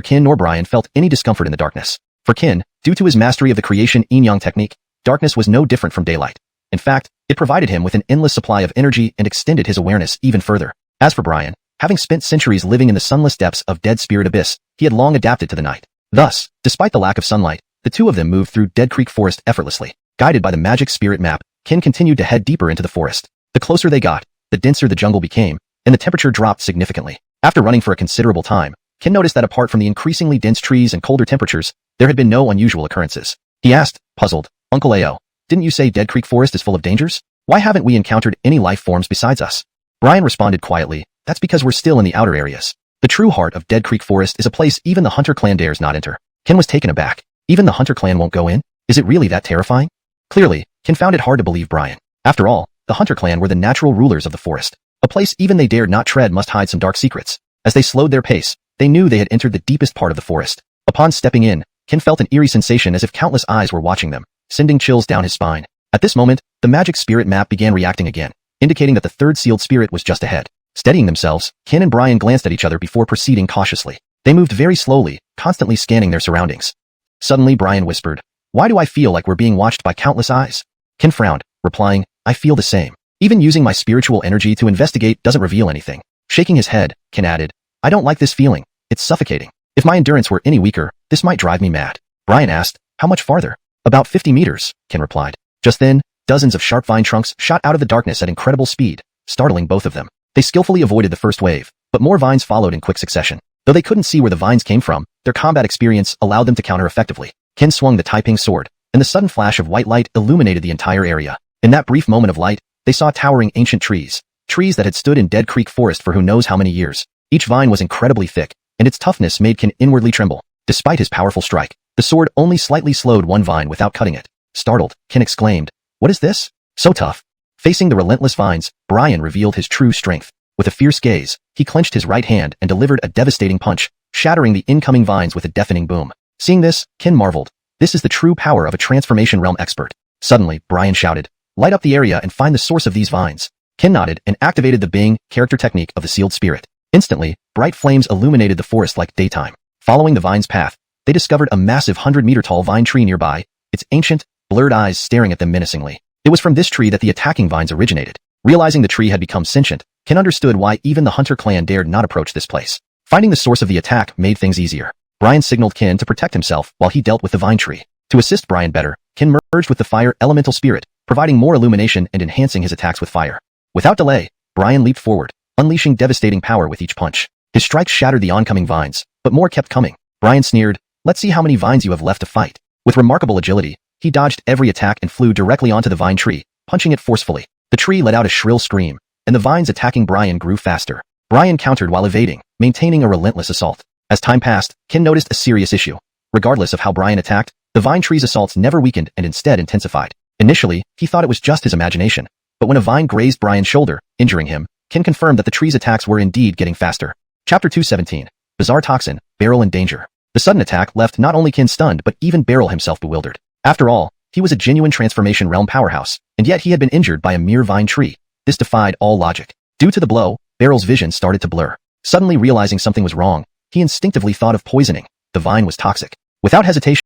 Kin nor Brian felt any discomfort in the darkness. For Kin, due to his mastery of the creation yin-yang technique, darkness was no different from daylight. In fact, it provided him with an endless supply of energy and extended his awareness even further. As for Brian, having spent centuries living in the sunless depths of Dead Spirit Abyss, he had long adapted to the night. Thus, despite the lack of sunlight, the 2 of them moved through Dead Creek Forest effortlessly. Guided by the magic spirit map, Kin continued to head deeper into the forest. The closer they got, the denser the jungle became, and the temperature dropped significantly. After running for a considerable time, Kin noticed that apart from the increasingly dense trees and colder temperatures, there had been no unusual occurrences. He asked, puzzled, Uncle Ao, didn't you say Dead Creek Forest is full of dangers? Why haven't we encountered any life forms besides us? Brian responded quietly, that's because we're still in the outer areas. The true heart of Dead Creek Forest is a place even the Hunter clan dares not enter. Kin was taken aback. Even the Hunter clan won't go in? Is it really that terrifying? Clearly, Kin found it hard to believe Brian. After all, the Hunter clan were the natural rulers of the forest. A place even they dared not tread must hide some dark secrets. As they slowed their pace, they knew they had entered the deepest part of the forest. Upon stepping in, Kin felt an eerie sensation as if countless eyes were watching them, sending chills down his spine. At this moment, the magic spirit map began reacting again, indicating that the 3rd sealed spirit was just ahead. Steadying themselves, Kin and Brian glanced at each other before proceeding cautiously. They moved very slowly, constantly scanning their surroundings. Suddenly Brian whispered, "Why do I feel like we're being watched by countless eyes?" Kin frowned, replying, "I feel the same. Even using my spiritual energy to investigate doesn't reveal anything." Shaking his head, Kin added, "I don't like this feeling. It's suffocating. If my endurance were any weaker, this might drive me mad." Brian asked, "How much farther?" "About 50 meters, Kin replied. Just then, dozens of sharp vine trunks shot out of the darkness at incredible speed, startling both of them. They skillfully avoided the first wave, but more vines followed in quick succession. Though they couldn't see where the vines came from, their combat experience allowed them to counter effectively. Kin swung the Taiping sword, and the sudden flash of white light illuminated the entire area. In that brief moment of light, they saw towering ancient trees that had stood in Dead Creek Forest for who knows how many years. Each vine was incredibly thick, and its toughness made Kin inwardly tremble. Despite his powerful strike, the sword only slightly slowed one vine without cutting it. Startled, Kin exclaimed, "What is this? So tough." Facing the relentless vines, Brian revealed his true strength. With a fierce gaze, he clenched his right hand and delivered a devastating punch, shattering the incoming vines with a deafening boom. Seeing this, Kin marveled. This is the true power of a transformation realm expert. Suddenly, Brian shouted, "Light up the area and find the source of these vines." Kin nodded and activated the Bing character technique of the sealed spirit. Instantly, bright flames illuminated the forest like daytime. Following the vine's path, they discovered a massive 100-meter-tall vine tree nearby, its ancient, blurred eyes staring at them menacingly. It was from this tree that the attacking vines originated. Realizing the tree had become sentient, Kin understood why even the Hunter clan dared not approach this place. Finding the source of the attack made things easier. Brian signaled Kin to protect himself while he dealt with the vine tree. To assist Brian better, Kin merged with the fire elemental spirit, providing more illumination and enhancing his attacks with fire. Without delay, Brian leaped forward, unleashing devastating power with each punch. His strikes shattered the oncoming vines, but more kept coming. Brian sneered, "Let's see how many vines you have left to fight." With remarkable agility, he dodged every attack and flew directly onto the vine tree, punching it forcefully. The tree let out a shrill scream, and the vines attacking Brian grew faster. Brian countered while evading, maintaining a relentless assault. As time passed, Kin noticed a serious issue. Regardless of how Brian attacked, the vine tree's assaults never weakened and instead intensified. Initially, he thought it was just his imagination, but when a vine grazed Brian's shoulder, injuring him, Kin confirmed that the tree's attacks were indeed getting faster. Chapter 217. Bizarre Toxin, Beryl in Danger. The sudden attack left not only Kin stunned but even Beryl himself bewildered. After all, he was a genuine transformation realm powerhouse, and yet he had been injured by a mere vine tree. This defied all logic. Due to the blow, Beryl's vision started to blur. Suddenly realizing something was wrong, he instinctively thought of poisoning. The vine was toxic. Without hesitation,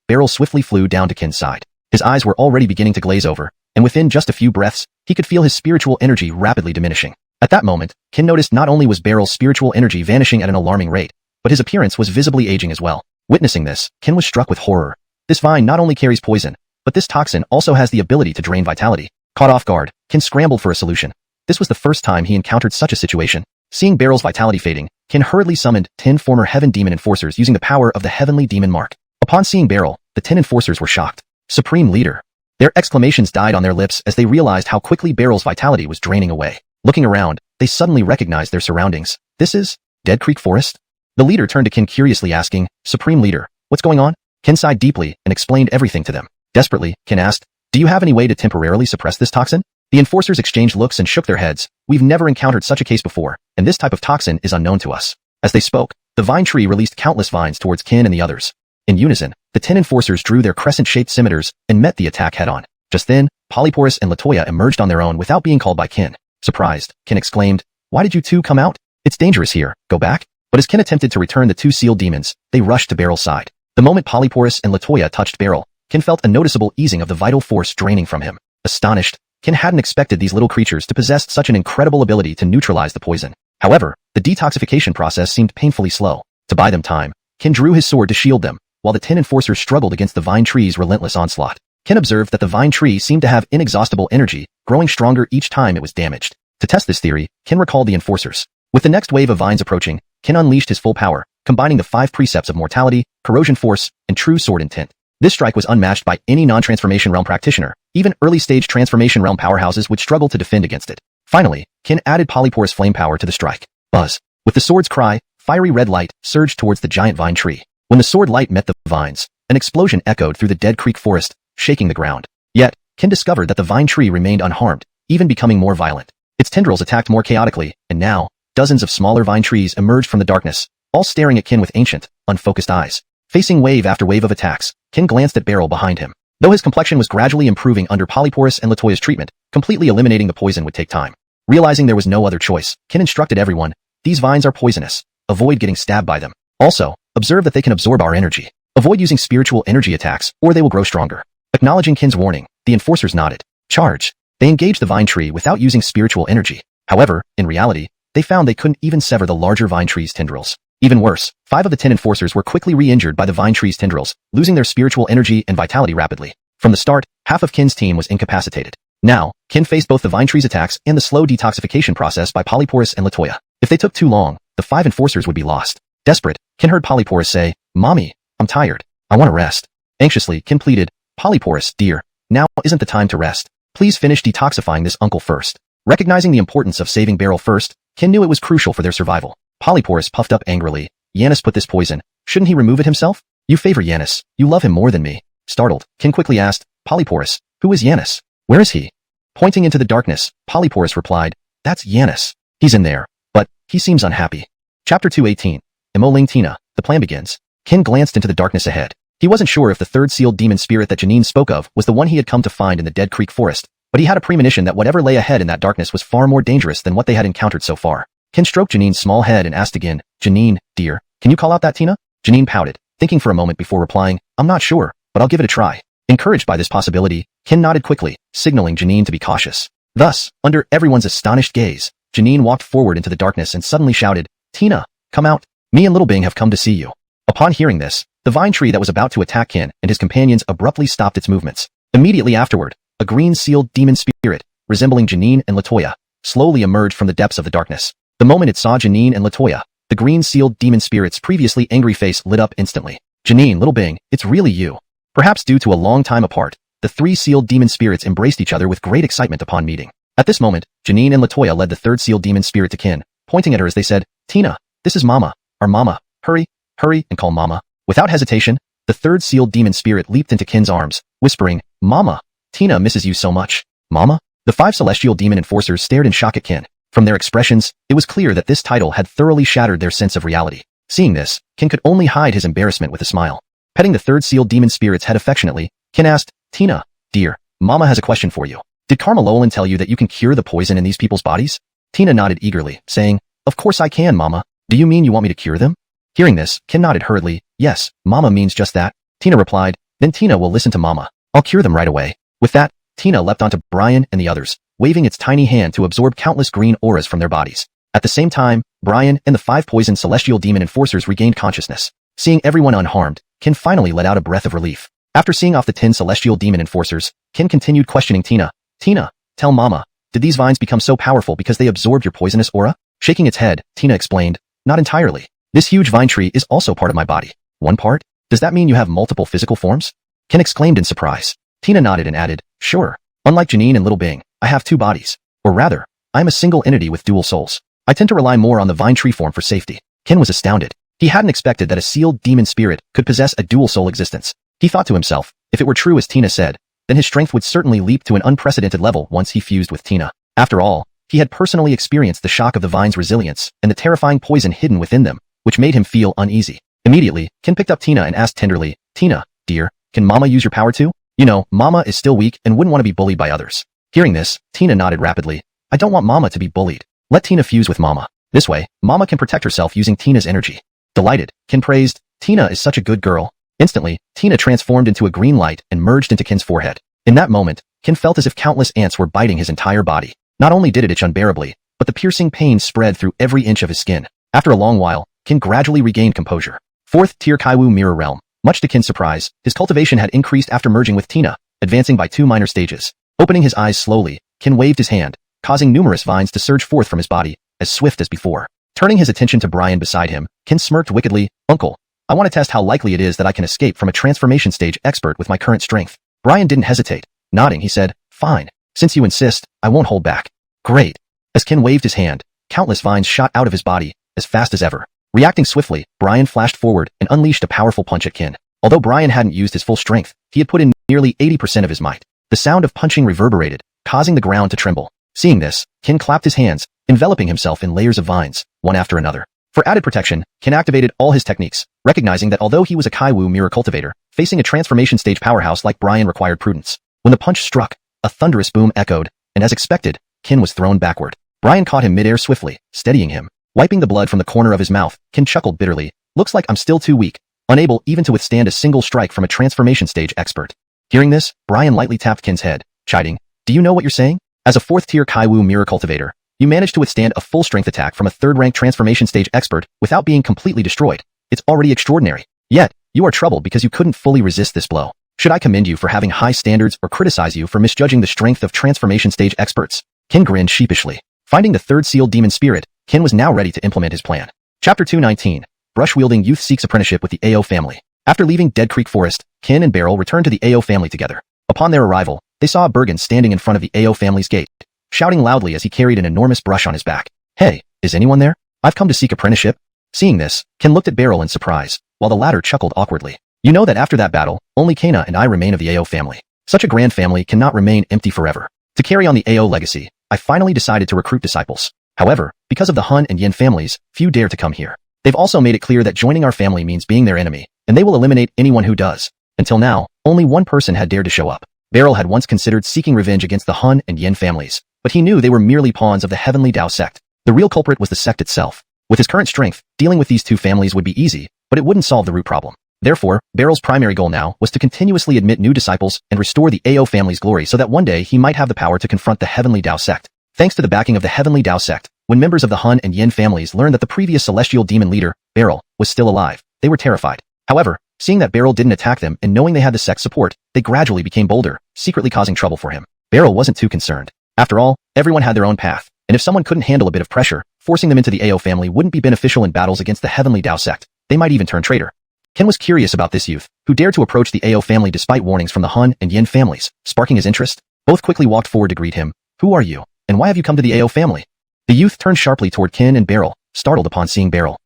Beryl swiftly flew down to Kin's side. His eyes were already beginning to glaze over, and within just a few breaths, he could feel his spiritual energy rapidly diminishing. At that moment, Kin noticed not only was Beryl's spiritual energy vanishing at an alarming rate, but his appearance was visibly aging as well. Witnessing this, Kin was struck with horror. This vine not only carries poison, but this toxin also has the ability to drain vitality. Caught off guard, Kin scrambled for a solution. This was the first time he encountered such a situation. Seeing Beryl's vitality fading, Kin hurriedly summoned 10 former Heaven Demon Enforcers using the power of the Heavenly Demon Mark. Upon seeing Beryl, the 10 Enforcers were shocked. "Supreme Leader!" Their exclamations died on their lips as they realized how quickly Beryl's vitality was draining away. Looking around, they suddenly recognized their surroundings. "This is Dead Creek Forest?" The leader turned to Kin curiously asking, "Supreme Leader, what's going on?" Kin sighed deeply and explained everything to them. Desperately, Kin asked, "Do you have any way to temporarily suppress this toxin?" The enforcers exchanged looks and shook their heads. "We've never encountered such a case before, and this type of toxin is unknown to us." As they spoke, the vine tree released countless vines towards Kin and the others. In unison, the 10 enforcers drew their crescent-shaped scimitars and met the attack head-on. Just then, Polyporus and Latoya emerged on their own without being called by Kin. Surprised, Kin exclaimed, "Why did you two come out? It's dangerous here, go back." But as Kin attempted to return the two sealed demons, they rushed to Beryl's side. The moment Polyporus and Latoya touched Beryl, Kin felt a noticeable easing of the vital force draining from him. Astonished, Kin hadn't expected these little creatures to possess such an incredible ability to neutralize the poison. However, the detoxification process seemed painfully slow. To buy them time, Kin drew his sword to shield them, while the 10 enforcers struggled against the vine tree's relentless onslaught. Kin observed that the vine tree seemed to have inexhaustible energy, growing stronger each time it was damaged. To test this theory, Kin recalled the enforcers. With the next wave of vines approaching, Kin unleashed his full power, combining the 5 precepts of mortality, corrosion force, and true sword intent. This strike was unmatched by any non-transformation realm practitioner. Even early-stage transformation realm powerhouses would struggle to defend against it. Finally, Kin added Polyporus flame power to the strike. Buzz. With the sword's cry, fiery red light surged towards the giant vine tree. When the sword light met the vines, an explosion echoed through the Dead Creek Forest, shaking the ground. Yet, Kin discovered that the vine tree remained unharmed, even becoming more violent. Its tendrils attacked more chaotically, and now, dozens of smaller vine trees emerged from the darkness, all staring at Kin with ancient, unfocused eyes. Facing wave after wave of attacks, Kin glanced at Beryl behind him. Though his complexion was gradually improving under Polyporus and Latoya's treatment, Completely eliminating the poison would take time. Realizing there was no other choice, Qin instructed everyone, these vines are poisonous. Avoid getting stabbed by them. Also, observe that they can absorb our energy. Avoid using spiritual energy attacks, or they will grow stronger. Acknowledging Qin's warning, the enforcers nodded. Charge. They engaged the vine tree without using spiritual energy. However, in reality, they found they couldn't even sever the larger vine tree's tendrils. Even worse, 5 of the 10 enforcers were quickly re-injured by the vine tree's tendrils, losing their spiritual energy and vitality rapidly. From the start, half of Qin's team was incapacitated. Now, Qin faced both the vine tree's attacks and the slow detoxification process by Polyporus and Latoya. If they took too long, the 5 enforcers would be lost. Desperate, Qin heard Polyporus say, Mommy, I'm tired. I want to rest. Anxiously, Qin pleaded, Polyporus, dear, now isn't the time to rest. Please finish detoxifying this uncle first. Recognizing the importance of saving Beryl first, Qin knew it was crucial for their survival. Polyporus puffed up angrily. Yanis put this poison. Shouldn't he remove it himself? You favor Yanis. You love him more than me. Startled, Qin quickly asked, Polyporus, who is Yanis? Where is he? Pointing into the darkness, Polyporus replied, that's Yanis. He's in there, but he seems unhappy. Chapter 218. Emoling Tina. The plan begins. Qin glanced into the darkness ahead. He wasn't sure if the third sealed demon spirit that Janine spoke of was the one he had come to find in the Dead Creek Forest, but he had a premonition that whatever lay ahead in that darkness was far more dangerous than what they had encountered so far. Qin stroked Janine's small head and asked again, Janine, dear, can you call out that Tina? Janine pouted, thinking for a moment before replying, I'm not sure, but I'll give it a try. Encouraged by this possibility, Qin nodded quickly, signaling Janine to be cautious. Thus, under everyone's astonished gaze, Janine walked forward into the darkness and suddenly shouted, Tina, come out. Me and Little Bing have come to see you. Upon hearing this, the vine tree that was about to attack Qin and his companions abruptly stopped its movements. Immediately afterward, a green-sealed demon spirit, resembling Janine and Latoya, slowly emerged from the depths of the darkness. The moment it saw Janine and Latoya, the green-sealed demon spirit's previously angry face lit up instantly. Janine, Little Bing, it's really you. Perhaps due to a long time apart, the 3 sealed demon spirits embraced each other with great excitement upon meeting. At this moment, Janine and Latoya led the third sealed demon spirit to Qin, pointing at her as they said, Tina, this is Mama, our Mama. Hurry, hurry, and call Mama. Without hesitation, the third sealed demon spirit leaped into Qin's arms, whispering, Mama, Tina misses you so much. Mama? The 5 celestial demon enforcers stared in shock at Qin. From their expressions, it was clear that this title had thoroughly shattered their sense of reality. Seeing this, Qin could only hide his embarrassment with a smile. Petting the third sealed demon spirit's head affectionately, Qin asked, Tina, dear, Mama has a question for you. Did Carmelolan tell you that you can cure the poison in these people's bodies? Tina nodded eagerly, saying, Of course I can, Mama. Do you mean you want me to cure them? Hearing this, Qin nodded hurriedly, Yes, Mama means just that. Tina replied, Then Tina will listen to Mama. I'll cure them right away. With that, Tina leapt onto Brian and the others, waving its tiny hand to absorb countless green auras from their bodies. At the same time, Brian and the 5 poisoned celestial demon enforcers regained consciousness. Seeing everyone unharmed, Qin finally let out a breath of relief. After seeing off the 10 celestial demon enforcers, Qin continued questioning Tina. Tina, tell Mama, did these vines become so powerful because they absorbed your poisonous aura? Shaking its head, Tina explained, Not entirely. This huge vine tree is also part of my body. One part? Does that mean you have multiple physical forms? Qin exclaimed in surprise. Tina nodded and added, Sure. Unlike Janine and Little Bing, I have 2 bodies. Or rather, I am a single entity with dual souls. I tend to rely more on the vine tree form for safety. Qin was astounded. He hadn't expected that a sealed demon spirit could possess a dual soul existence. He thought to himself, if it were true as Tina said, then his strength would certainly leap to an unprecedented level once he fused with Tina. After all, he had personally experienced the shock of the vine's resilience and the terrifying poison hidden within them, which made him feel uneasy. Immediately, Qin picked up Tina and asked tenderly, Tina, dear, can Mama use your power too? You know, Mama is still weak and wouldn't want to be bullied by others. Hearing this, Tina nodded rapidly. I don't want Mama to be bullied. Let Tina fuse with Mama. This way, Mama can protect herself using Tina's energy. Delighted, Qin praised, Tina is such a good girl. Instantly, Tina transformed into a green light and merged into Qin's forehead. In that moment, Qin felt as if countless ants were biting his entire body. Not only did it itch unbearably, but the piercing pain spread through every inch of his skin. After a long while, Qin gradually regained composure. 4th Tier Kaiwu Mirror Realm. Much to Qin's surprise, his cultivation had increased after merging with Tina, advancing by 2 minor stages. Opening his eyes slowly, Qin waved his hand, causing numerous vines to surge forth from his body, as swift as before. Turning his attention to Brian beside him, Qin smirked wickedly, Uncle, I want to test how likely it is that I can escape from a transformation stage expert with my current strength. Brian didn't hesitate. Nodding, he said, Fine. Since you insist, I won't hold back. Great. As Qin waved his hand, countless vines shot out of his body, as fast as ever. Reacting swiftly, Brian flashed forward and unleashed a powerful punch at Qin. Although Brian hadn't used his full strength, he had put in nearly 80% of his might. The sound of punching reverberated, causing the ground to tremble. Seeing this, Qin clapped his hands, enveloping himself in layers of vines, one after another. For added protection, Qin activated all his techniques, recognizing that although he was a Kaiwu mirror cultivator, facing a transformation stage powerhouse like Brian required prudence. When the punch struck, a thunderous boom echoed, and as expected, Kin was thrown backward. Brian caught him midair swiftly, steadying him. Wiping the blood from the corner of his mouth, Kin chuckled bitterly. Looks like I'm still too weak, unable even to withstand a single strike from a transformation stage expert. Hearing this, Brian lightly tapped Kin's head, chiding, "Do you know what you're saying? As a 4th-tier Kaiwu mirror cultivator, you managed to withstand a full-strength attack from a 3rd-rank transformation stage expert without being completely destroyed. It's already extraordinary. Yet, you are troubled because you couldn't fully resist this blow. Should I commend you for having high standards or criticize you for misjudging the strength of transformation stage experts?" Kin grinned sheepishly. Finding the 3rd sealed demon spirit, Kin was now ready to implement his plan. Chapter 219. Brush-wielding youth seeks apprenticeship with the AO family. After leaving Dead Creek Forest, Kin and Beryl returned to the AO family together. Upon their arrival, they saw Bergen standing in front of the AO family's gate, shouting loudly as he carried an enormous brush on his back. "Hey, is anyone there? I've come to seek apprenticeship." Seeing this, Kin looked at Beryl in surprise, while the latter chuckled awkwardly. "You know that after that battle, only Kana and I remain of the AO family. Such a grand family cannot remain empty forever. To carry on the AO legacy, I finally decided to recruit disciples. However, because of the Hun and Yin families, few dare to come here. They've also made it clear that joining our family means being their enemy, and they will eliminate anyone who does. Until now, only one person had dared to show up. Beryl had once considered seeking revenge against the Hun and Yin families, but he knew they were merely pawns of the Heavenly Dao sect. The real culprit was the sect itself. With his current strength, dealing with these two families would be easy, but it wouldn't solve the root problem. Therefore, Beryl's primary goal now was to continuously admit new disciples and restore the AO family's glory so that one day he might have the power to confront the Heavenly Dao sect. Thanks to the backing of the Heavenly Dao sect, when members of the Hun and Yin families learned that the previous celestial demon leader, Beryl, was still alive, they were terrified. However, seeing that Beryl didn't attack them and knowing they had the sect's support, they gradually became bolder, secretly causing trouble for him. Beryl wasn't too concerned. After all, everyone had their own path, and if someone couldn't handle a bit of pressure, forcing them into the AO family wouldn't be beneficial in battles against the Heavenly Dao sect. They might even turn traitor. Ken was curious about this youth, who dared to approach the AO family despite warnings from the Hun and Yin families, sparking his interest. Both quickly walked forward to greet him. "Who are you, and why have you come to the AO family?" The youth turned sharply toward Ken and Beryl, startled upon seeing Beryl.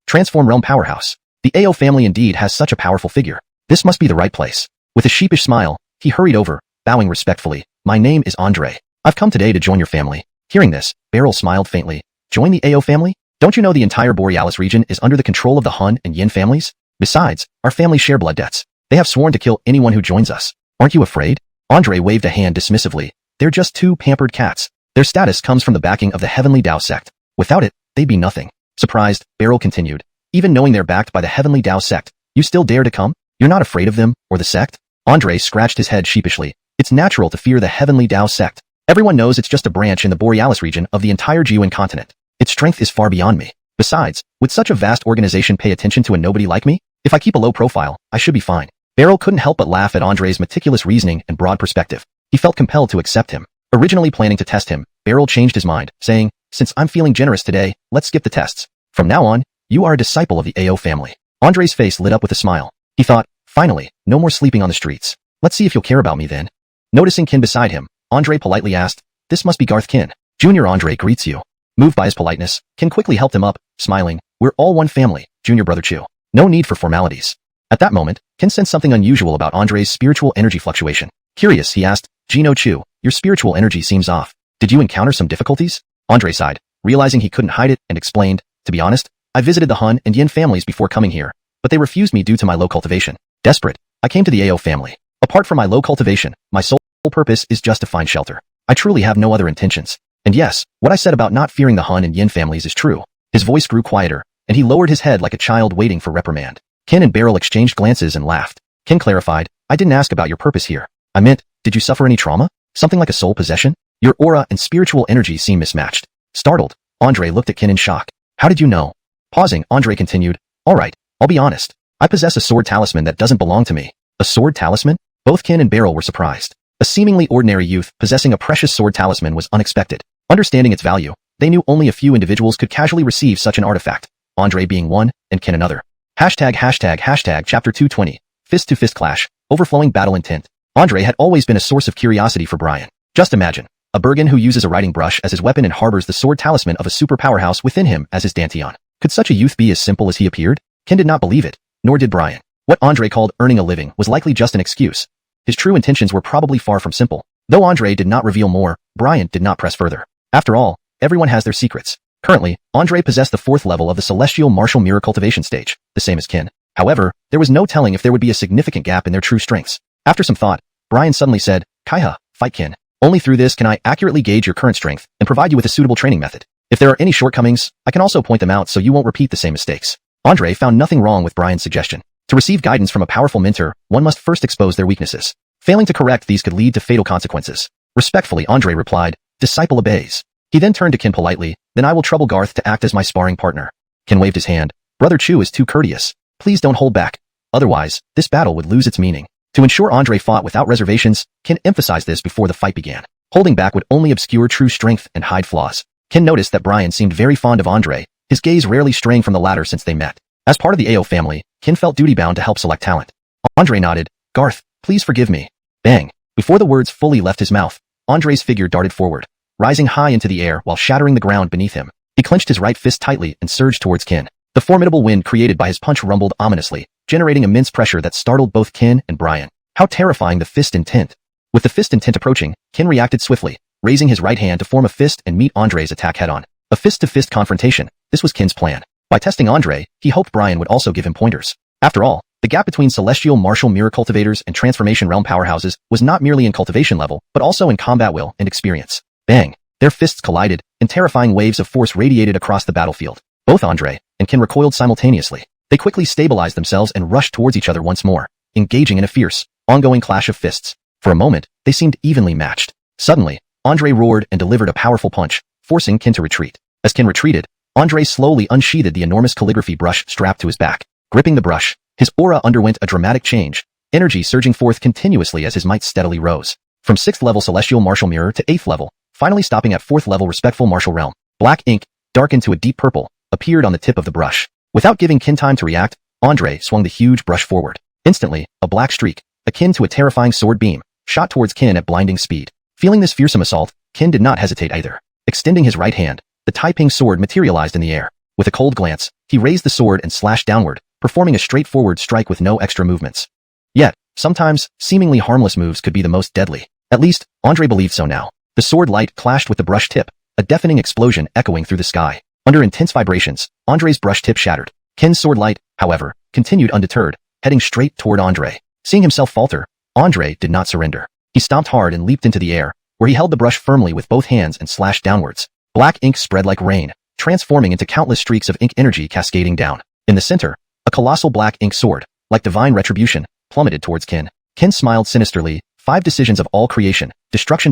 Transform Realm Powerhouse. The AO family indeed has such a powerful figure. This must be the right place. With a sheepish smile, he hurried over, bowing respectfully. "My name is Andre. I've come today to join your family." Hearing this, Beryl smiled faintly. "Join the AO family? Don't you know the entire Borealis region is under the control of the Hun and Yin families? Besides, our families share blood debts. They have sworn to kill anyone who joins us. Aren't you afraid?" Andre waved a hand dismissively. "They're just two pampered cats. Their status comes from the backing of the Heavenly Dao sect. Without it, they'd be nothing." Surprised, Beryl continued. "Even knowing they're backed by the Heavenly Dao sect, you still dare to come? You're not afraid of them, or the sect?" Andre scratched his head sheepishly. "It's natural to fear the Heavenly Dao sect. Everyone knows it's just a branch in the Borealis region of the entire Jiuan continent. Its strength is far beyond me. Besides, would such a vast organization pay attention to a nobody like me? If I keep a low profile, I should be fine." Beryl couldn't help but laugh at Andre's meticulous reasoning and broad perspective. He felt compelled to accept him. Originally planning to test him, Beryl changed his mind, saying, "Since I'm feeling generous today, let's skip the tests. From now on, you are a disciple of the AO family." Andre's face lit up with a smile. He thought, finally, no more sleeping on the streets. "Let's see if you'll care about me then." Noticing Kin beside him, Andre politely asked, "This must be Garth Kin. Junior Andre greets you." Moved by his politeness, Kin quickly helped him up, smiling. "We're all one family, Junior Brother Chu. No need for formalities." At that moment, Kin sensed something unusual about Andre's spiritual energy fluctuation. Curious, he asked, "Gino Chu, your spiritual energy seems off. Did you encounter some difficulties?" Andre sighed, realizing he couldn't hide it, and explained, "To be honest, I visited the Hun and Yin families before coming here, but they refused me due to my low cultivation. Desperate, I came to the AO family. Apart from my low cultivation, my sole purpose is just to find shelter. I truly have no other intentions. And yes, what I said about not fearing the Hun and Yin families is true." His voice grew quieter, and he lowered his head like a child waiting for reprimand. Kin and Beryl exchanged glances and laughed. Kin clarified, "I didn't ask about your purpose here. I meant, did you suffer any trauma? Something like a soul possession? Your aura and spiritual energy seem mismatched." Startled, Andre looked at Kin in shock. "How did you know?" Pausing, Andre continued, "All right, I'll be honest. I possess a sword talisman that doesn't belong to me." "A sword talisman?" Both Kin and Beryl were surprised. A seemingly ordinary youth possessing a precious sword talisman was unexpected. Understanding its value, they knew only a few individuals could casually receive such an artifact, Andre being one, and Kin another. Chapter 220. Fist-to-fist clash, overflowing battle intent. Andre had always been a source of curiosity for Brian. Just imagine, a Bergen who uses a writing brush as his weapon and harbors the sword talisman of a super powerhouse within him as his dantian. Could such a youth be as simple as he appeared? Kin did not believe it, nor did Brian. What Andre called earning a living was likely just an excuse. His true intentions were probably far from simple. Though Andre did not reveal more, Brian did not press further. After all, everyone has their secrets. Currently, Andre possessed the 4th level of the Celestial Martial Mirror Cultivation stage, the same as Kin. However, there was no telling if there would be a significant gap in their true strengths. After some thought, Brian suddenly said, "Kaiha, fight Kin." Only through this can I accurately gauge your current strength and provide you with a suitable training method. If there are any shortcomings, I can also point them out so you won't repeat the same mistakes. Andre found nothing wrong with Brian's suggestion. To receive guidance from a powerful mentor, one must first expose their weaknesses. Failing to correct these could lead to fatal consequences. Respectfully, Andre replied, "Disciple obeys." He then turned to Kin politely, "Then I will trouble Garth to act as my sparring partner." Kin waved his hand. "Brother Chu is too courteous. Please don't hold back. Otherwise, this battle would lose its meaning." To ensure Andre fought without reservations, Kin emphasized this before the fight began. Holding back would only obscure true strength and hide flaws. Kin noticed that Brian seemed very fond of Andre, his gaze rarely straying from the latter since they met. As part of the AO family, Kin felt duty-bound to help select talent. Andre nodded. "Garth, please forgive me." Bang! Before the words fully left his mouth, Andre's figure darted forward, rising high into the air while shattering the ground beneath him. He clenched his right fist tightly and surged towards Kin. The formidable wind created by his punch rumbled ominously, generating immense pressure that startled both Kin and Brian. How terrifying the fist intent! With the fist intent approaching, Kin reacted swiftly, raising his right hand to form a fist and meet Andre's attack head-on. A fist-to-fist confrontation, this was Kin's plan. By testing Andre, he hoped Brian would also give him pointers. After all, the gap between celestial martial mirror cultivators and transformation realm powerhouses was not merely in cultivation level, but also in combat will and experience. Bang! Their fists collided, and terrifying waves of force radiated across the battlefield. Both Andre and Kin recoiled simultaneously. They quickly stabilized themselves and rushed towards each other once more, engaging in a fierce, ongoing clash of fists. For a moment, they seemed evenly matched. Suddenly, Andre roared and delivered a powerful punch, forcing Kin to retreat. As Kin retreated, Andre slowly unsheathed the enormous calligraphy brush strapped to his back. Gripping the brush, his aura underwent a dramatic change, energy surging forth continuously as his might steadily rose. From 6th level celestial martial mirror to 8th level, finally stopping at 4th level respectful martial realm. Black ink, darkened to a deep purple, appeared on the tip of the brush. Without giving Kin time to react, Andre swung the huge brush forward. Instantly, a black streak, akin to a terrifying sword beam, shot towards Kin at blinding speed. Feeling this fearsome assault, Kin did not hesitate either. Extending his right hand, the Taiping sword materialized in the air. With a cold glance, he raised the sword and slashed downward, performing a straightforward strike with no extra movements. Yet, sometimes, seemingly harmless moves could be the most deadly. At least, Andre believed so now. The sword light clashed with the brush tip, a deafening explosion echoing through the sky. Under intense vibrations, Andre's brush tip shattered. Kin's sword light, however, continued undeterred, heading straight toward Andre. Seeing himself falter, Andre did not surrender. He stomped hard and leaped into the air, where he held the brush firmly with both hands and slashed downwards. Black ink spread like rain, transforming into countless streaks of ink energy cascading down. In the center, a colossal black ink sword, like divine retribution, plummeted towards Kin. Kin smiled sinisterly. 5 decisions of all creation, destruction.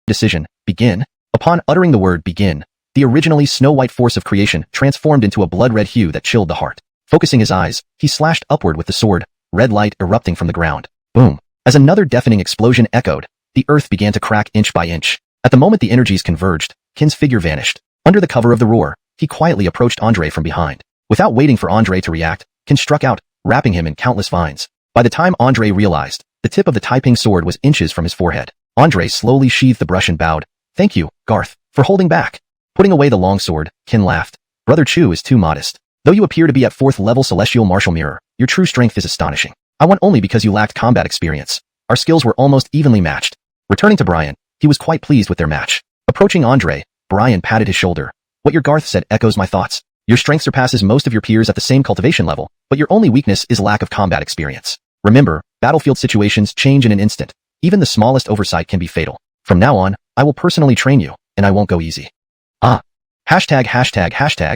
Decision, begin. Upon uttering the word begin, the originally snow-white force of creation transformed into a blood-red hue that chilled the heart. Focusing his eyes, he slashed upward with the sword, red light erupting from the ground. Boom! As another deafening explosion echoed, the earth began to crack inch by inch. At the moment the energies converged, Kin's figure vanished. Under the cover of the roar, he quietly approached Andre from behind. Without waiting for Andre to react, Kin struck out, wrapping him in countless vines. By the time Andre realized, the tip of the Taiping sword was inches from his forehead. Andre slowly sheathed the brush and bowed. "Thank you, Garth, for holding back." Putting away the long sword, Kin laughed. "Brother Chu is too modest. Though you appear to be at 4th level celestial martial mirror, your true strength is astonishing. I won only because you lacked combat experience. Our skills were almost evenly matched." Returning to Brian, he was quite pleased with their match. Approaching Andre, Brian patted his shoulder. "What your Garth said echoes my thoughts. Your strength surpasses most of your peers at the same cultivation level, but your only weakness is lack of combat experience. Remember, battlefield situations change in an instant. Even the smallest oversight can be fatal. From now on, I will personally train you, and I won't go easy."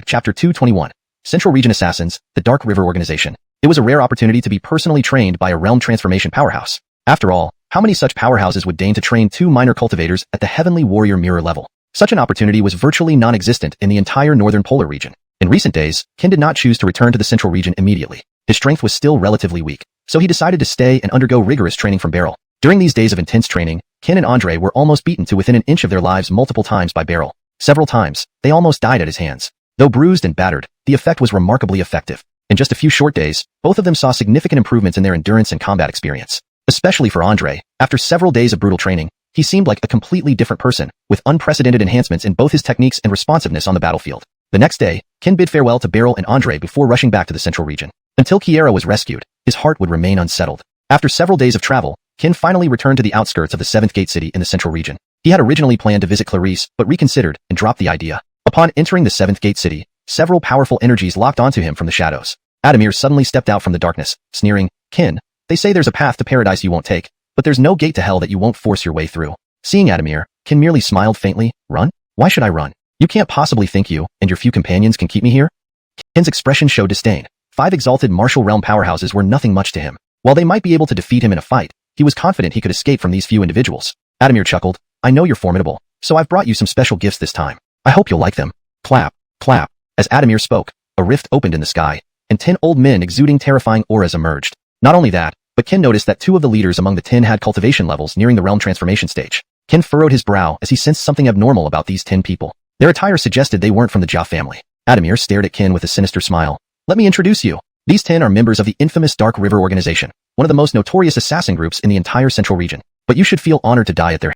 Chapter 221. Central Region Assassins, the Dark River Organization. It was a rare opportunity to be personally trained by a realm transformation powerhouse. After all, how many such powerhouses would deign to train 2 minor cultivators at the Heavenly Warrior Mirror level? Such an opportunity was virtually non-existent in the entire northern polar region. In recent days, Kin did not choose to return to the central region immediately. His strength was still relatively weak, so he decided to stay and undergo rigorous training from Beryl. During these days of intense training, Kin and Andre were almost beaten to within an inch of their lives multiple times by Beryl. Several times, they almost died at his hands. Though bruised and battered, the effect was remarkably effective. In just a few short days, both of them saw significant improvements in their endurance and combat experience. Especially for Andre, after several days of brutal training, he seemed like a completely different person, with unprecedented enhancements in both his techniques and responsiveness on the battlefield. The next day, Kin bid farewell to Beryl and Andre before rushing back to the central region. Until Kiera was rescued, his heart would remain unsettled. After several days of travel, Kin finally returned to the outskirts of the 7th Gate City in the central region. He had originally planned to visit Clarice, but reconsidered and dropped the idea. Upon entering the 7th Gate City, several powerful energies locked onto him from the shadows. Adamir suddenly stepped out from the darkness, sneering, "Kin, they say there's a path to paradise you won't take, but there's no gate to hell that you won't force your way through." Seeing Adamir, Kin merely smiled faintly. Run? Why should I run? You can't possibly think you and your few companions can keep me here? Kin's expression showed disdain. 5 exalted martial realm powerhouses were nothing much to him. While they might be able to defeat him in a fight, he was confident he could escape from these few individuals. Adamir chuckled. I know you're formidable, so I've brought you some special gifts this time. I hope you'll like them. Clap, clap. As Adamir spoke, a rift opened in the sky, and 10 old men exuding terrifying auras emerged. Not only that, but Kin noticed that 2 of the leaders among the 10 had cultivation levels nearing the realm transformation stage. Kin furrowed his brow as he sensed something abnormal about these 10 people. Their attire suggested they weren't from the Jia family. Adamir stared at Kin with a sinister smile. Let me introduce you. These 10 are members of the infamous Dark River Organization, one of the most notorious assassin groups in the entire central region. But you should feel honored to die at their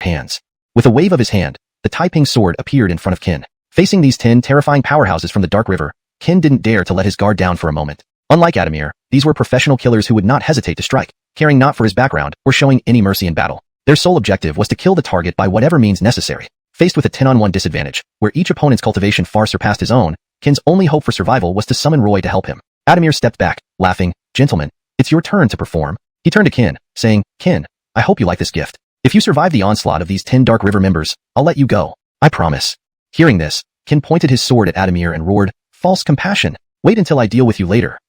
hands. With a wave of his hand, the Taiping sword appeared in front of Kin. Facing these 10 terrifying powerhouses from the Dark River, Kin didn't dare to let his guard down for a moment. Unlike Adamir, these were professional killers who would not hesitate to strike, caring not for his background or showing any mercy in battle. Their sole objective was to kill the target by whatever means necessary. Faced with a 10-on-1 disadvantage, where each opponent's cultivation far surpassed his own, Kin's only hope for survival was to summon Roy to help him. Adamir stepped back, laughing. Gentlemen, it's your turn to perform. He turned to Kin, saying, Kin, I hope you like this gift. If you survive the onslaught of these 10 Dark River members, I'll let you go. I promise. Hearing this, Kin pointed his sword at Adamir and roared, False compassion. Wait until I deal with you later.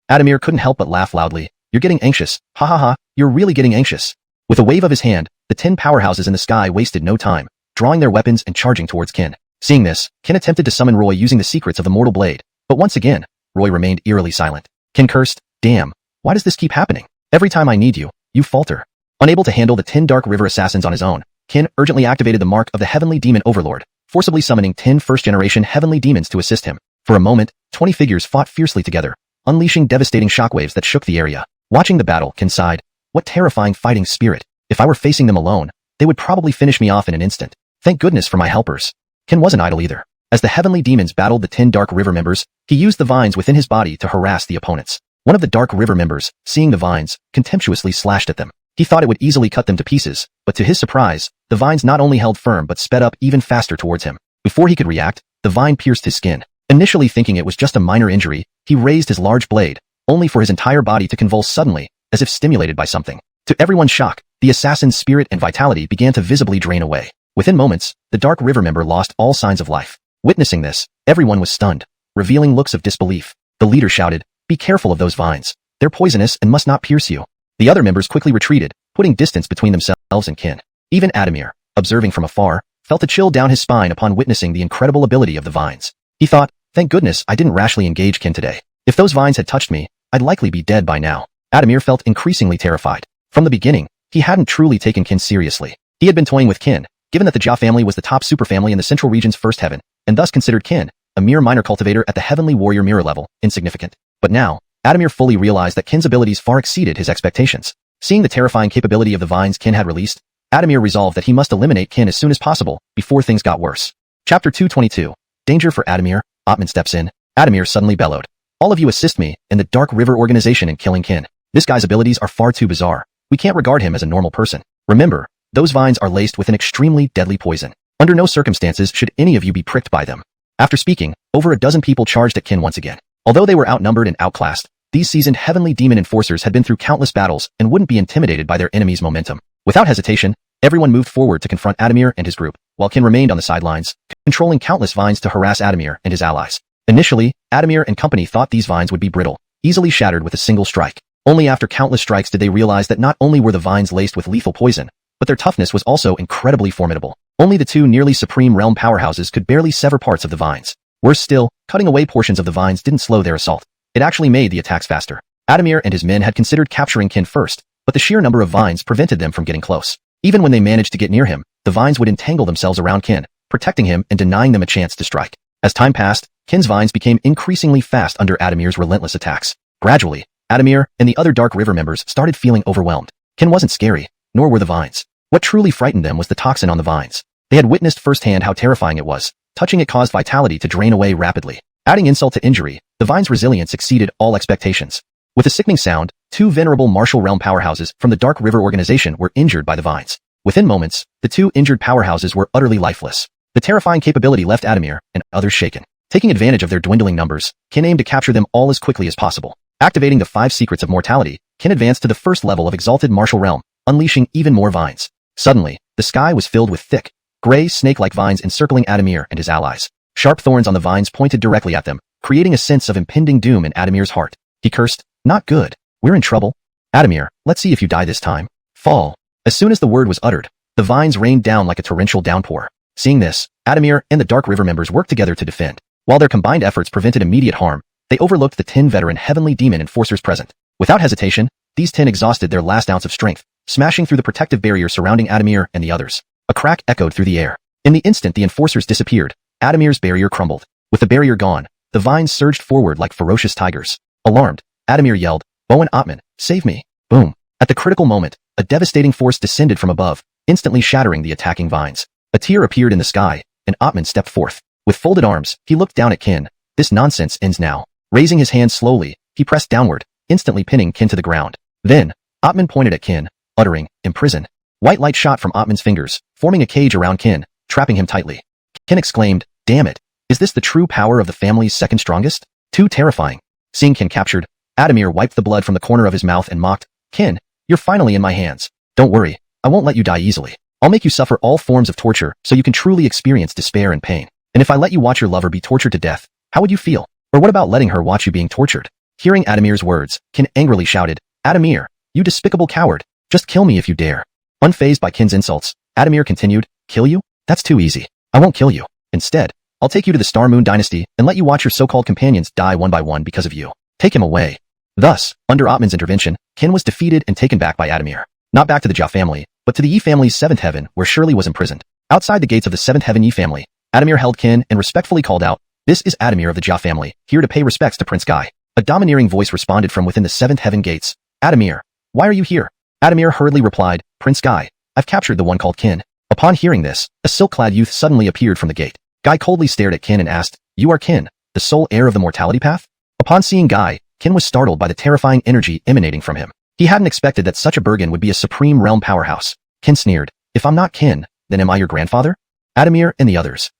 Adamir couldn't help but laugh loudly. You're getting anxious. Ha ha ha, you're really getting anxious. With a wave of his hand, the 10 powerhouses in the sky wasted no time, drawing their weapons and charging towards Kin. Seeing this, Kin attempted to summon Roy using the secrets of the mortal blade. But once again, Roy remained eerily silent. Kin cursed, Damn, why does this keep happening? Every time I need you, you falter. Unable to handle the 10 Dark River assassins on his own, Kin urgently activated the mark of the Heavenly Demon Overlord, forcibly summoning 10 first-generation heavenly demons to assist him. For a moment, 20 figures fought fiercely together, unleashing devastating shockwaves that shook the area. Watching the battle, Kin sighed. What terrifying fighting spirit. If I were facing them alone, they would probably finish me off in an instant. Thank goodness for my helpers. Kin wasn't idle either. As the heavenly demons battled the 10 Dark River members, he used the vines within his body to harass the opponents. One of the Dark River members, seeing the vines, contemptuously slashed at them. He thought it would easily cut them to pieces, but to his surprise, the vines not only held firm but sped up even faster towards him. Before he could react, the vine pierced his skin. Initially thinking it was just a minor injury, he raised his large blade, only for his entire body to convulse suddenly, as if stimulated by something. To everyone's shock, the assassin's spirit and vitality began to visibly drain away. Within moments, the Dark River member lost all signs of life. Witnessing this, everyone was stunned, revealing looks of disbelief. The leader shouted, Be careful of those vines. They're poisonous and must not pierce you. The other members quickly retreated, putting distance between themselves and Kin. Even Adamir, observing from afar, felt a chill down his spine upon witnessing the incredible ability of the vines. He thought, Thank goodness I didn't rashly engage Kin today. If those vines had touched me, I'd likely be dead by now. Adamir felt increasingly terrified. From the beginning, he hadn't truly taken Kin seriously. He had been toying with Kin, given that the Jia family was the top superfamily in the Central Region's first heaven, and thus considered Kin, a mere minor cultivator at the Heavenly Warrior Mirror level, insignificant. But now, Adamir fully realized that Kin's abilities far exceeded his expectations. Seeing the terrifying capability of the vines Kin had released, Adamir resolved that he must eliminate Kin as soon as possible, before things got worse. Chapter 222. Danger for Adamir. Atman steps in. Adamir suddenly bellowed. All of you assist me and the Dark River Organization in killing Kin. This guy's abilities are far too bizarre. We can't regard him as a normal person. Remember, those vines are laced with an extremely deadly poison. Under no circumstances should any of you be pricked by them. After speaking, over a dozen people charged at Kin once again. Although they were outnumbered and outclassed, these seasoned heavenly demon enforcers had been through countless battles and wouldn't be intimidated by their enemy's momentum. Without hesitation, everyone moved forward to confront Adamir and his group, while Kin remained on the sidelines, controlling countless vines to harass Adamir and his allies. Initially, Adamir and company thought these vines would be brittle, easily shattered with a single strike. Only after countless strikes did they realize that not only were the vines laced with lethal poison, but their toughness was also incredibly formidable. Only the 2 nearly supreme realm powerhouses could barely sever parts of the vines. Worse still, cutting away portions of the vines didn't slow their assault. It actually made the attacks faster. Adamir and his men had considered capturing Kin first, but the sheer number of vines prevented them from getting close. Even when they managed to get near him, the vines would entangle themselves around Kin, protecting him and denying them a chance to strike. As time passed, Kin's vines became increasingly fast under Adamir's relentless attacks. Gradually, Adamir and the other Dark River members started feeling overwhelmed. Kin wasn't scary, nor were the vines. What truly frightened them was the toxin on the vines. They had witnessed firsthand how terrifying it was. Touching it caused vitality to drain away rapidly. Adding insult to injury, the vine's resilience exceeded all expectations. With a sickening sound, 2 venerable martial realm powerhouses from the Dark River Organization were injured by the vines. Within moments, the 2 injured powerhouses were utterly lifeless. The terrifying capability left Adamir and others shaken. Taking advantage of their dwindling numbers, Kin aimed to capture them all as quickly as possible. Activating the 5 secrets of mortality, Kin advanced to the first level of exalted martial realm, unleashing even more vines. Suddenly, the sky was filled with thick, gray snake-like vines encircling Adamir and his allies. Sharp thorns on the vines pointed directly at them, creating a sense of impending doom in Adamir's heart. He cursed, "Not good. We're in trouble. Adamir, let's see if you die this time. Fall." As soon as the word was uttered, the vines rained down like a torrential downpour. Seeing this, Adamir and the Dark River members worked together to defend. While their combined efforts prevented immediate harm, they overlooked the 10 veteran heavenly demon enforcers present. Without hesitation, these 10 exhausted their last ounce of strength, smashing through the protective barrier surrounding Adamir and the others. A crack echoed through the air. In the instant the enforcers disappeared, Adamir's barrier crumbled. With the barrier gone, the vines surged forward like ferocious tigers. Alarmed, Adamir yelled, "Bowen Atman, save me!" Boom! At the critical moment, a devastating force descended from above, instantly shattering the attacking vines. A tear appeared in the sky, and Atman stepped forth. With folded arms, he looked down at Kin. "This nonsense ends now." Raising his hand slowly, he pressed downward, instantly pinning Kin to the ground. Then, Atman pointed at Kin, uttering, "Imprison." White light shot from Atman's fingers, forming a cage around Kin, trapping him tightly. Kin exclaimed, "Damn it! Is this the true power of the family's second strongest? Too terrifying." Seeing Kin captured, Adamir wiped the blood from the corner of his mouth and mocked, "Kin, you're finally in my hands. Don't worry, I won't let you die easily. I'll make you suffer all forms of torture so you can truly experience despair and pain. And if I let you watch your lover be tortured to death, how would you feel? Or what about letting her watch you being tortured?" Hearing Adamir's words, Kin angrily shouted, "Adamir, you despicable coward, just kill me if you dare." Unfazed by Kin's insults, Adamir continued, "Kill you? That's too easy. I won't kill you. Instead, I'll take you to the Star Moon Dynasty and let you watch your so-called companions die one by one because of you. Take him away." Thus, under Atman's intervention, Kin was defeated and taken back by Adamir. Not back to the Jia family, but to the Yi family's 7th heaven where Shirley was imprisoned. Outside the gates of the 7th heaven Yi family, Adamir held Kin and respectfully called out, "This is Adamir of the Jia family, here to pay respects to Prince Guy." A domineering voice responded from within the 7th heaven gates, "Adamir, why are you here?" Adamir hurriedly replied, "Prince Guy, I've captured the one called Kin." Upon hearing this, a silk-clad youth suddenly appeared from the gate. Guy coldly stared at Kin and asked, "You are Kin, the sole heir of the mortality path?" Upon seeing Guy, Kin was startled by the terrifying energy emanating from him. He hadn't expected that such a Bergen would be a supreme realm powerhouse. Kin sneered, "If I'm not Kin, then am I your grandfather?" Adamir and the others.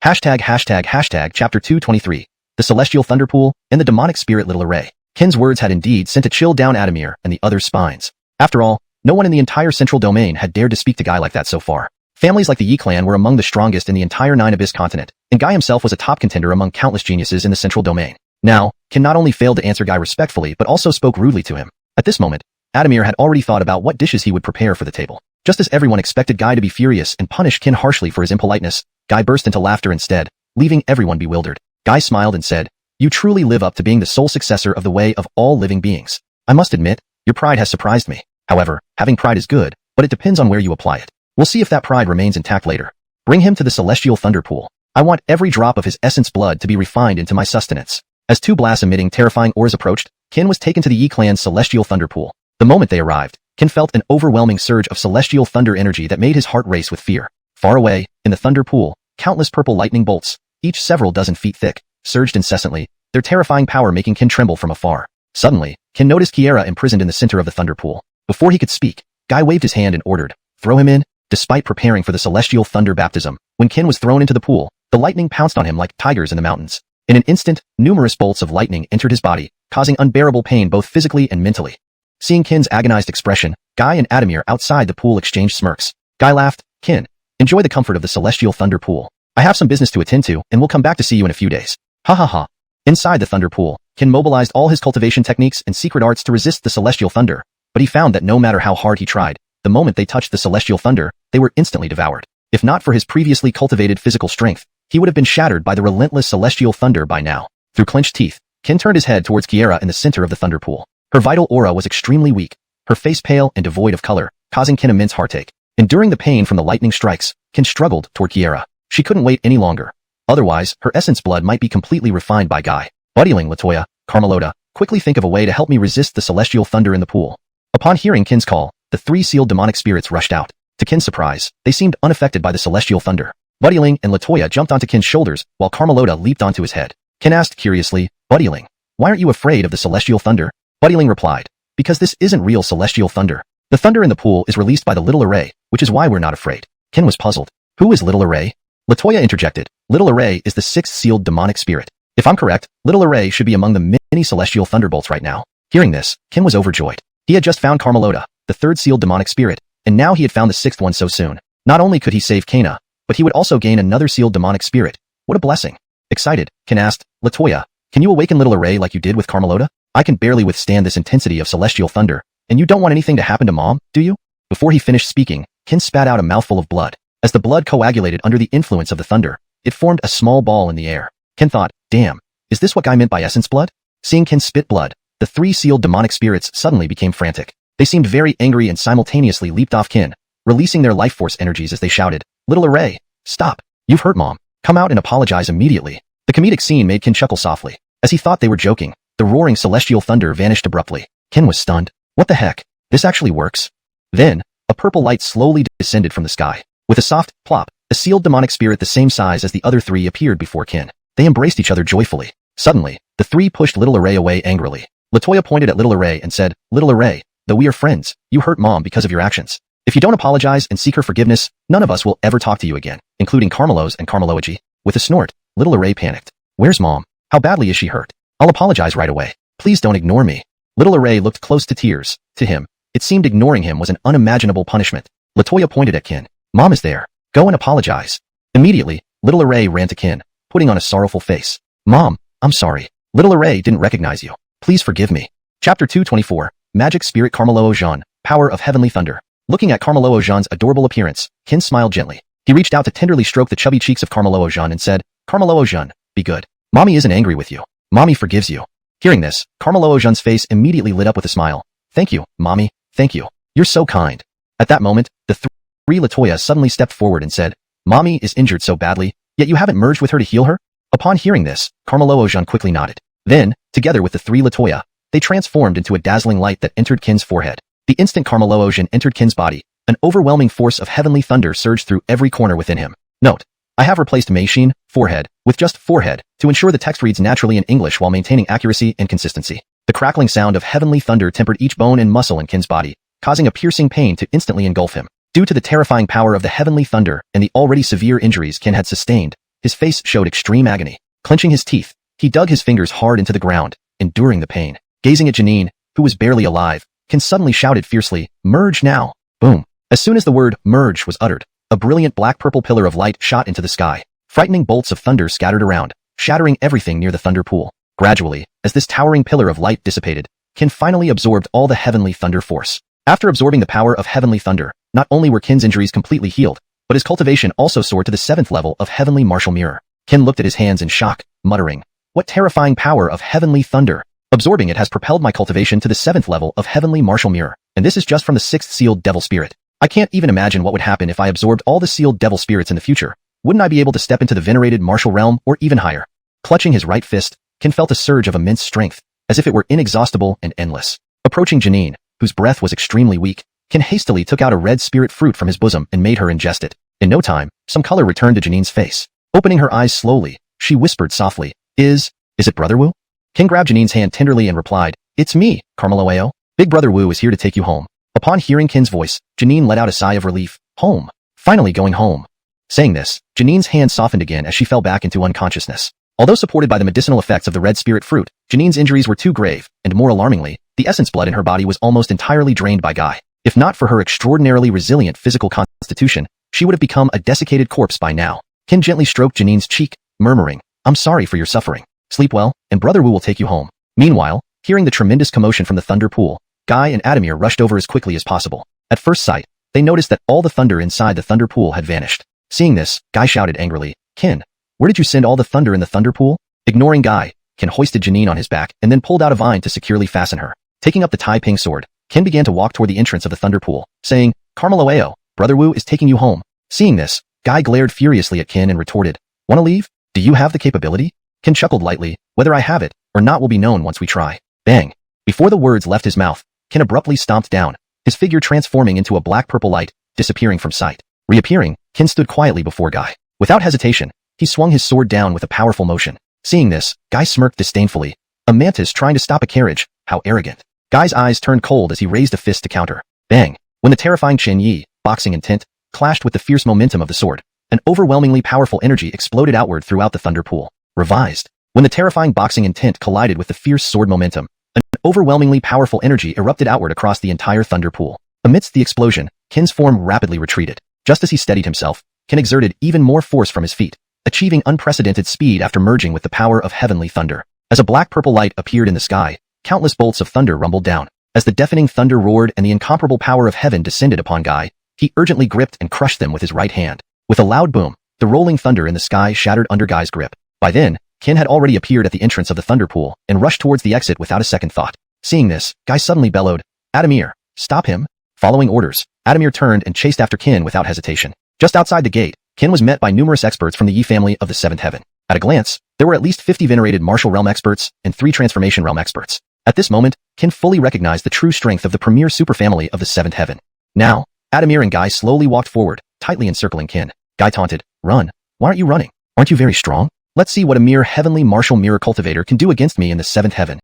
Chapter 223. The Celestial Thunderpool and the Demonic Spirit Little Array. Kin's words had indeed sent a chill down Adamir and the others' spines. After all, no one in the entire Central Domain had dared to speak to Guy like that so far. Families like the Yi clan were among the strongest in the entire Nine Abyss continent, and Guy himself was a top contender among countless geniuses in the Central Domain. Now, Kin not only failed to answer Guy respectfully but also spoke rudely to him. At this moment, Adamir had already thought about what dishes he would prepare for the table. Just as everyone expected Guy to be furious and punish Kin harshly for his impoliteness, Guy burst into laughter instead, leaving everyone bewildered. Guy smiled and said, "You truly live up to being the sole successor of the way of all living beings. I must admit, your pride has surprised me. However, having pride is good, but it depends on where you apply it. We'll see if that pride remains intact later. Bring him to the Celestial Thunder Pool. I want every drop of his essence blood to be refined into my sustenance." As two blast-emitting terrifying ores approached, Kin was taken to the Yi clan's Celestial Thunder Pool. The moment they arrived, Kin felt an overwhelming surge of celestial thunder energy that made his heart race with fear. Far away, in the thunder pool, countless purple lightning bolts, each several dozen feet thick, surged incessantly, their terrifying power making Kin tremble from afar. Suddenly, Kin noticed Kiera imprisoned in the center of the thunder pool. Before he could speak, Guy waved his hand and ordered, "Throw him in." Despite preparing for the celestial thunder baptism, when Kin was thrown into the pool, the lightning pounced on him like tigers in the mountains. In an instant, numerous bolts of lightning entered his body, causing unbearable pain both physically and mentally. Seeing Kin's agonized expression, Guy and Adamir outside the pool exchanged smirks. Guy laughed, "Kin, enjoy the comfort of the celestial thunder pool. I have some business to attend to and will come back to see you in a few days." Ha ha ha. Inside the thunder pool, Kin mobilized all his cultivation techniques and secret arts to resist the celestial thunder, but he found that no matter how hard he tried, the moment they touched the celestial thunder, they were instantly devoured. If not for his previously cultivated physical strength, he would have been shattered by the relentless celestial thunder by now. Through clenched teeth, Kin turned his head towards Kiera in the center of the thunder pool. Her vital aura was extremely weak, her face pale and devoid of color, causing Kin immense heartache. Enduring the pain from the lightning strikes, Kin struggled toward Kiera. She couldn't wait any longer. Otherwise, her essence blood might be completely refined by Guy. "Buddyling, Latoya, Carmelota, quickly think of a way to help me resist the celestial thunder in the pool." Upon hearing Kin's call, the three sealed demonic spirits rushed out. To Kin's surprise, they seemed unaffected by the celestial thunder. Buddyling and Latoya jumped onto Kin's shoulders, while Carmelota leaped onto his head. Kin asked curiously, "Buddyling, why aren't you afraid of the celestial thunder?" Buddyling replied, "Because this isn't real celestial thunder. The thunder in the pool is released by the Little Array, which is why we're not afraid." Kin was puzzled. "Who is Little Array?" Latoya interjected, "Little Array is the sixth sealed demonic spirit. If I'm correct, Little Array should be among the many celestial thunderbolts right now." Hearing this, Kin was overjoyed. He had just found Carmelota, the third sealed demonic spirit, and now he had found the sixth one so soon. Not only could he save Kana, but he would also gain another sealed demonic spirit. What a blessing. Excited, Ken asked, Latoya, can you awaken little Array like you did with Carmelota? I can barely withstand this intensity of celestial thunder, and you don't want anything to happen to Mom, do you? Before he finished speaking, Ken spat out a mouthful of blood. As the blood coagulated under the influence of the thunder, it formed a small ball in the air. Ken thought, damn, is this what Guy meant by essence blood? Seeing Ken spit blood, the three sealed demonic spirits suddenly became frantic. They seemed very angry and simultaneously leaped off Ken, releasing their life force energies as they shouted, Little Array, stop. You've hurt Mom. Come out and apologize immediately. The comedic scene made Ken chuckle softly. As he thought they were joking, the roaring celestial thunder vanished abruptly. Ken was stunned. What the heck? This actually works? Then, a purple light slowly descended from the sky. With a soft plop, a sealed demonic spirit the same size as the other three appeared before Ken. They embraced each other joyfully. Suddenly, the three pushed Little Array away angrily. Latoya pointed at Little Array and said, Little Array, though we are friends, you hurt Mom because of your actions. If you don't apologize and seek her forgiveness, none of us will ever talk to you again, including Carmelos and Carmeloigy. With a snort, Little Array panicked. Where's Mom? How badly is she hurt? I'll apologize right away. Please don't ignore me. Little Array looked close to tears. To him, it seemed ignoring him was an unimaginable punishment. Latoya pointed at Ken. Mom is there. Go and apologize. Immediately, Little Array ran to Ken, putting on a sorrowful face. Mom, I'm sorry. Little Array didn't recognize you. Please forgive me. Chapter 224, Magic Spirit Carmelo Jean, Power of Heavenly Thunder. Looking at Carmelo Jean's adorable appearance, Ken smiled gently. He reached out to tenderly stroke the chubby cheeks of Carmelo Jean and said, Carmelo Jean, be good. Mommy isn't angry with you. Mommy forgives you. Hearing this, Carmelo Jean's face immediately lit up with a smile. Thank you, Mommy, thank you. You're so kind. At that moment, the three Latoya suddenly stepped forward and said, Mommy is injured so badly, yet you haven't merged with her to heal her? Upon hearing this, Carmelo Jean quickly nodded. Then, together with the three Latoya, they transformed into a dazzling light that entered Ken's forehead. The instant Carmelo Jean entered Ken's body, an overwhelming force of heavenly thunder surged through every corner within him. Note, I have replaced Meishin, forehead, with just forehead, to ensure the text reads naturally in English while maintaining accuracy and consistency. The crackling sound of heavenly thunder tempered each bone and muscle in Ken's body, causing a piercing pain to instantly engulf him. Due to the terrifying power of the heavenly thunder and the already severe injuries Ken had sustained, his face showed extreme agony. Clenching his teeth, he dug his fingers hard into the ground, enduring the pain. Gazing at Janine, who was barely alive, Ken suddenly shouted fiercely, Merge now! Boom! As soon as the word merge was uttered, a brilliant black-purple pillar of light shot into the sky. Frightening bolts of thunder scattered around, shattering everything near the thunder pool. Gradually, as this towering pillar of light dissipated, Ken finally absorbed all the heavenly thunder force. After absorbing the power of heavenly thunder, not only were Ken's injuries completely healed, but his cultivation also soared to the 7th level of heavenly martial mirror. Ken looked at his hands in shock, muttering, What terrifying power of heavenly thunder! Absorbing it has propelled my cultivation to the 7th level of heavenly martial mirror, and this is just from the 6th sealed devil spirit. I can't even imagine what would happen if I absorbed all the sealed devil spirits in the future. Wouldn't I be able to step into the venerated martial realm or even higher? Clutching his right fist, Ken felt a surge of immense strength, as if it were inexhaustible and endless. Approaching Janine, whose breath was extremely weak, Ken hastily took out a red spirit fruit from his bosom and made her ingest it. In no time, some color returned to Janine's face. Opening her eyes slowly, she whispered softly, Is it Brother Wu? Ken grabbed Janine's hand tenderly and replied, It's me, Carmelo Ao. Big Brother Wu is here to take you home. Upon hearing Ken's voice, Janine let out a sigh of relief. Home. Finally going home. Saying this, Janine's hand softened again as she fell back into unconsciousness. Although supported by the medicinal effects of the red spirit fruit, Janine's injuries were too grave, and more alarmingly, the essence blood in her body was almost entirely drained by Guy. If not for her extraordinarily resilient physical constitution, she would have become a desiccated corpse by now. Ken gently stroked Janine's cheek, murmuring, I'm sorry for your suffering. Sleep well, and Brother Wu will take you home. Meanwhile, hearing the tremendous commotion from the thunder pool, Guy and Adamir rushed over as quickly as possible. At first sight, they noticed that all the thunder inside the thunder pool had vanished. Seeing this, Guy shouted angrily, Ken, where did you send all the thunder in the thunder pool? Ignoring Guy, Ken hoisted Janine on his back and then pulled out a vine to securely fasten her. Taking up the Tai Ping sword, Ken began to walk toward the entrance of the thunder pool, saying, Carmelo Ao, Brother Wu is taking you home. Seeing this, Guy glared furiously at Ken and retorted, Wanna leave? Do you have the capability? Ken chuckled lightly, whether I have it or not will be known once we try. Bang! Before the words left his mouth, Ken abruptly stomped down, his figure transforming into a black-purple light, disappearing from sight. Reappearing, Ken stood quietly before Guy. Without hesitation, he swung his sword down with a powerful motion. Seeing this, Guy smirked disdainfully. A mantis trying to stop a carriage, how arrogant. Guy's eyes turned cold as he raised a fist to counter. Bang! When the terrifying Chen Yi, boxing intent, clashed with the fierce momentum of the sword, an overwhelmingly powerful energy exploded outward throughout the thunder pool. Revised. When the terrifying boxing intent collided with the fierce sword momentum, an overwhelmingly powerful energy erupted outward across the entire thunder pool. Amidst the explosion, Qin's form rapidly retreated. Just as he steadied himself, Qin exerted even more force from his feet, achieving unprecedented speed after merging with the power of heavenly thunder. As a black-purple light appeared in the sky, countless bolts of thunder rumbled down. As the deafening thunder roared and the incomparable power of heaven descended upon Guy, he urgently gripped and crushed them with his right hand. With a loud boom, the rolling thunder in the sky shattered under Guy's grip. By then, Qin had already appeared at the entrance of the thunder pool and rushed towards the exit without a second thought. Seeing this, Guy suddenly bellowed, "Adamir, stop him!" Following orders, Adamir turned and chased after Qin without hesitation. Just outside the gate, Qin was met by numerous experts from the Yi family of the Seventh Heaven. At a glance, there were at least 50 venerated martial realm experts and 3 transformation realm experts. At this moment, Qin fully recognized the true strength of the premier superfamily of the Seventh Heaven. Now, Adamir and Guy slowly walked forward, tightly encircling Qin. Guy taunted, "Run. Why aren't you running? Aren't you very strong? Let's see what a mere heavenly martial mirror cultivator can do against me in the Seventh Heaven."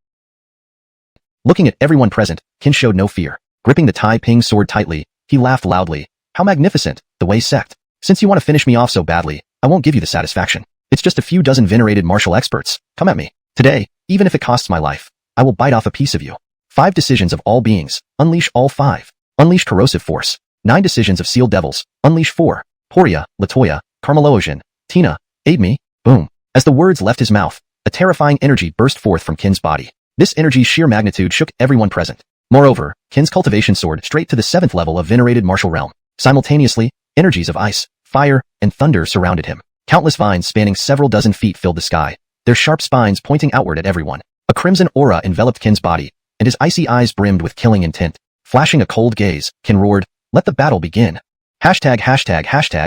Looking at everyone present, Qin showed no fear. Gripping the Tai Ping sword tightly, he laughed loudly. "How magnificent, the Wei sect. Since you want to finish me off so badly, I won't give you the satisfaction. It's just a few dozen venerated martial experts. Come at me. Today, even if it costs my life, I will bite off a piece of you. 5 decisions of all beings. Unleash all 5. Unleash corrosive force. 9 decisions of sealed devils. Unleash 4. Poria, Latoya, Carmeloisian, Tina, aid me." Boom. As the words left his mouth, a terrifying energy burst forth from Qin's body. This energy's sheer magnitude shook everyone present. Moreover, Qin's cultivation soared straight to the 7th level of venerated martial realm. Simultaneously, energies of ice, fire, and thunder surrounded him. Countless vines spanning several dozen feet filled the sky, their sharp spines pointing outward at everyone. A crimson aura enveloped Qin's body, and his icy eyes brimmed with killing intent. Flashing a cold gaze, Qin roared, "Let the battle begin." Hashtag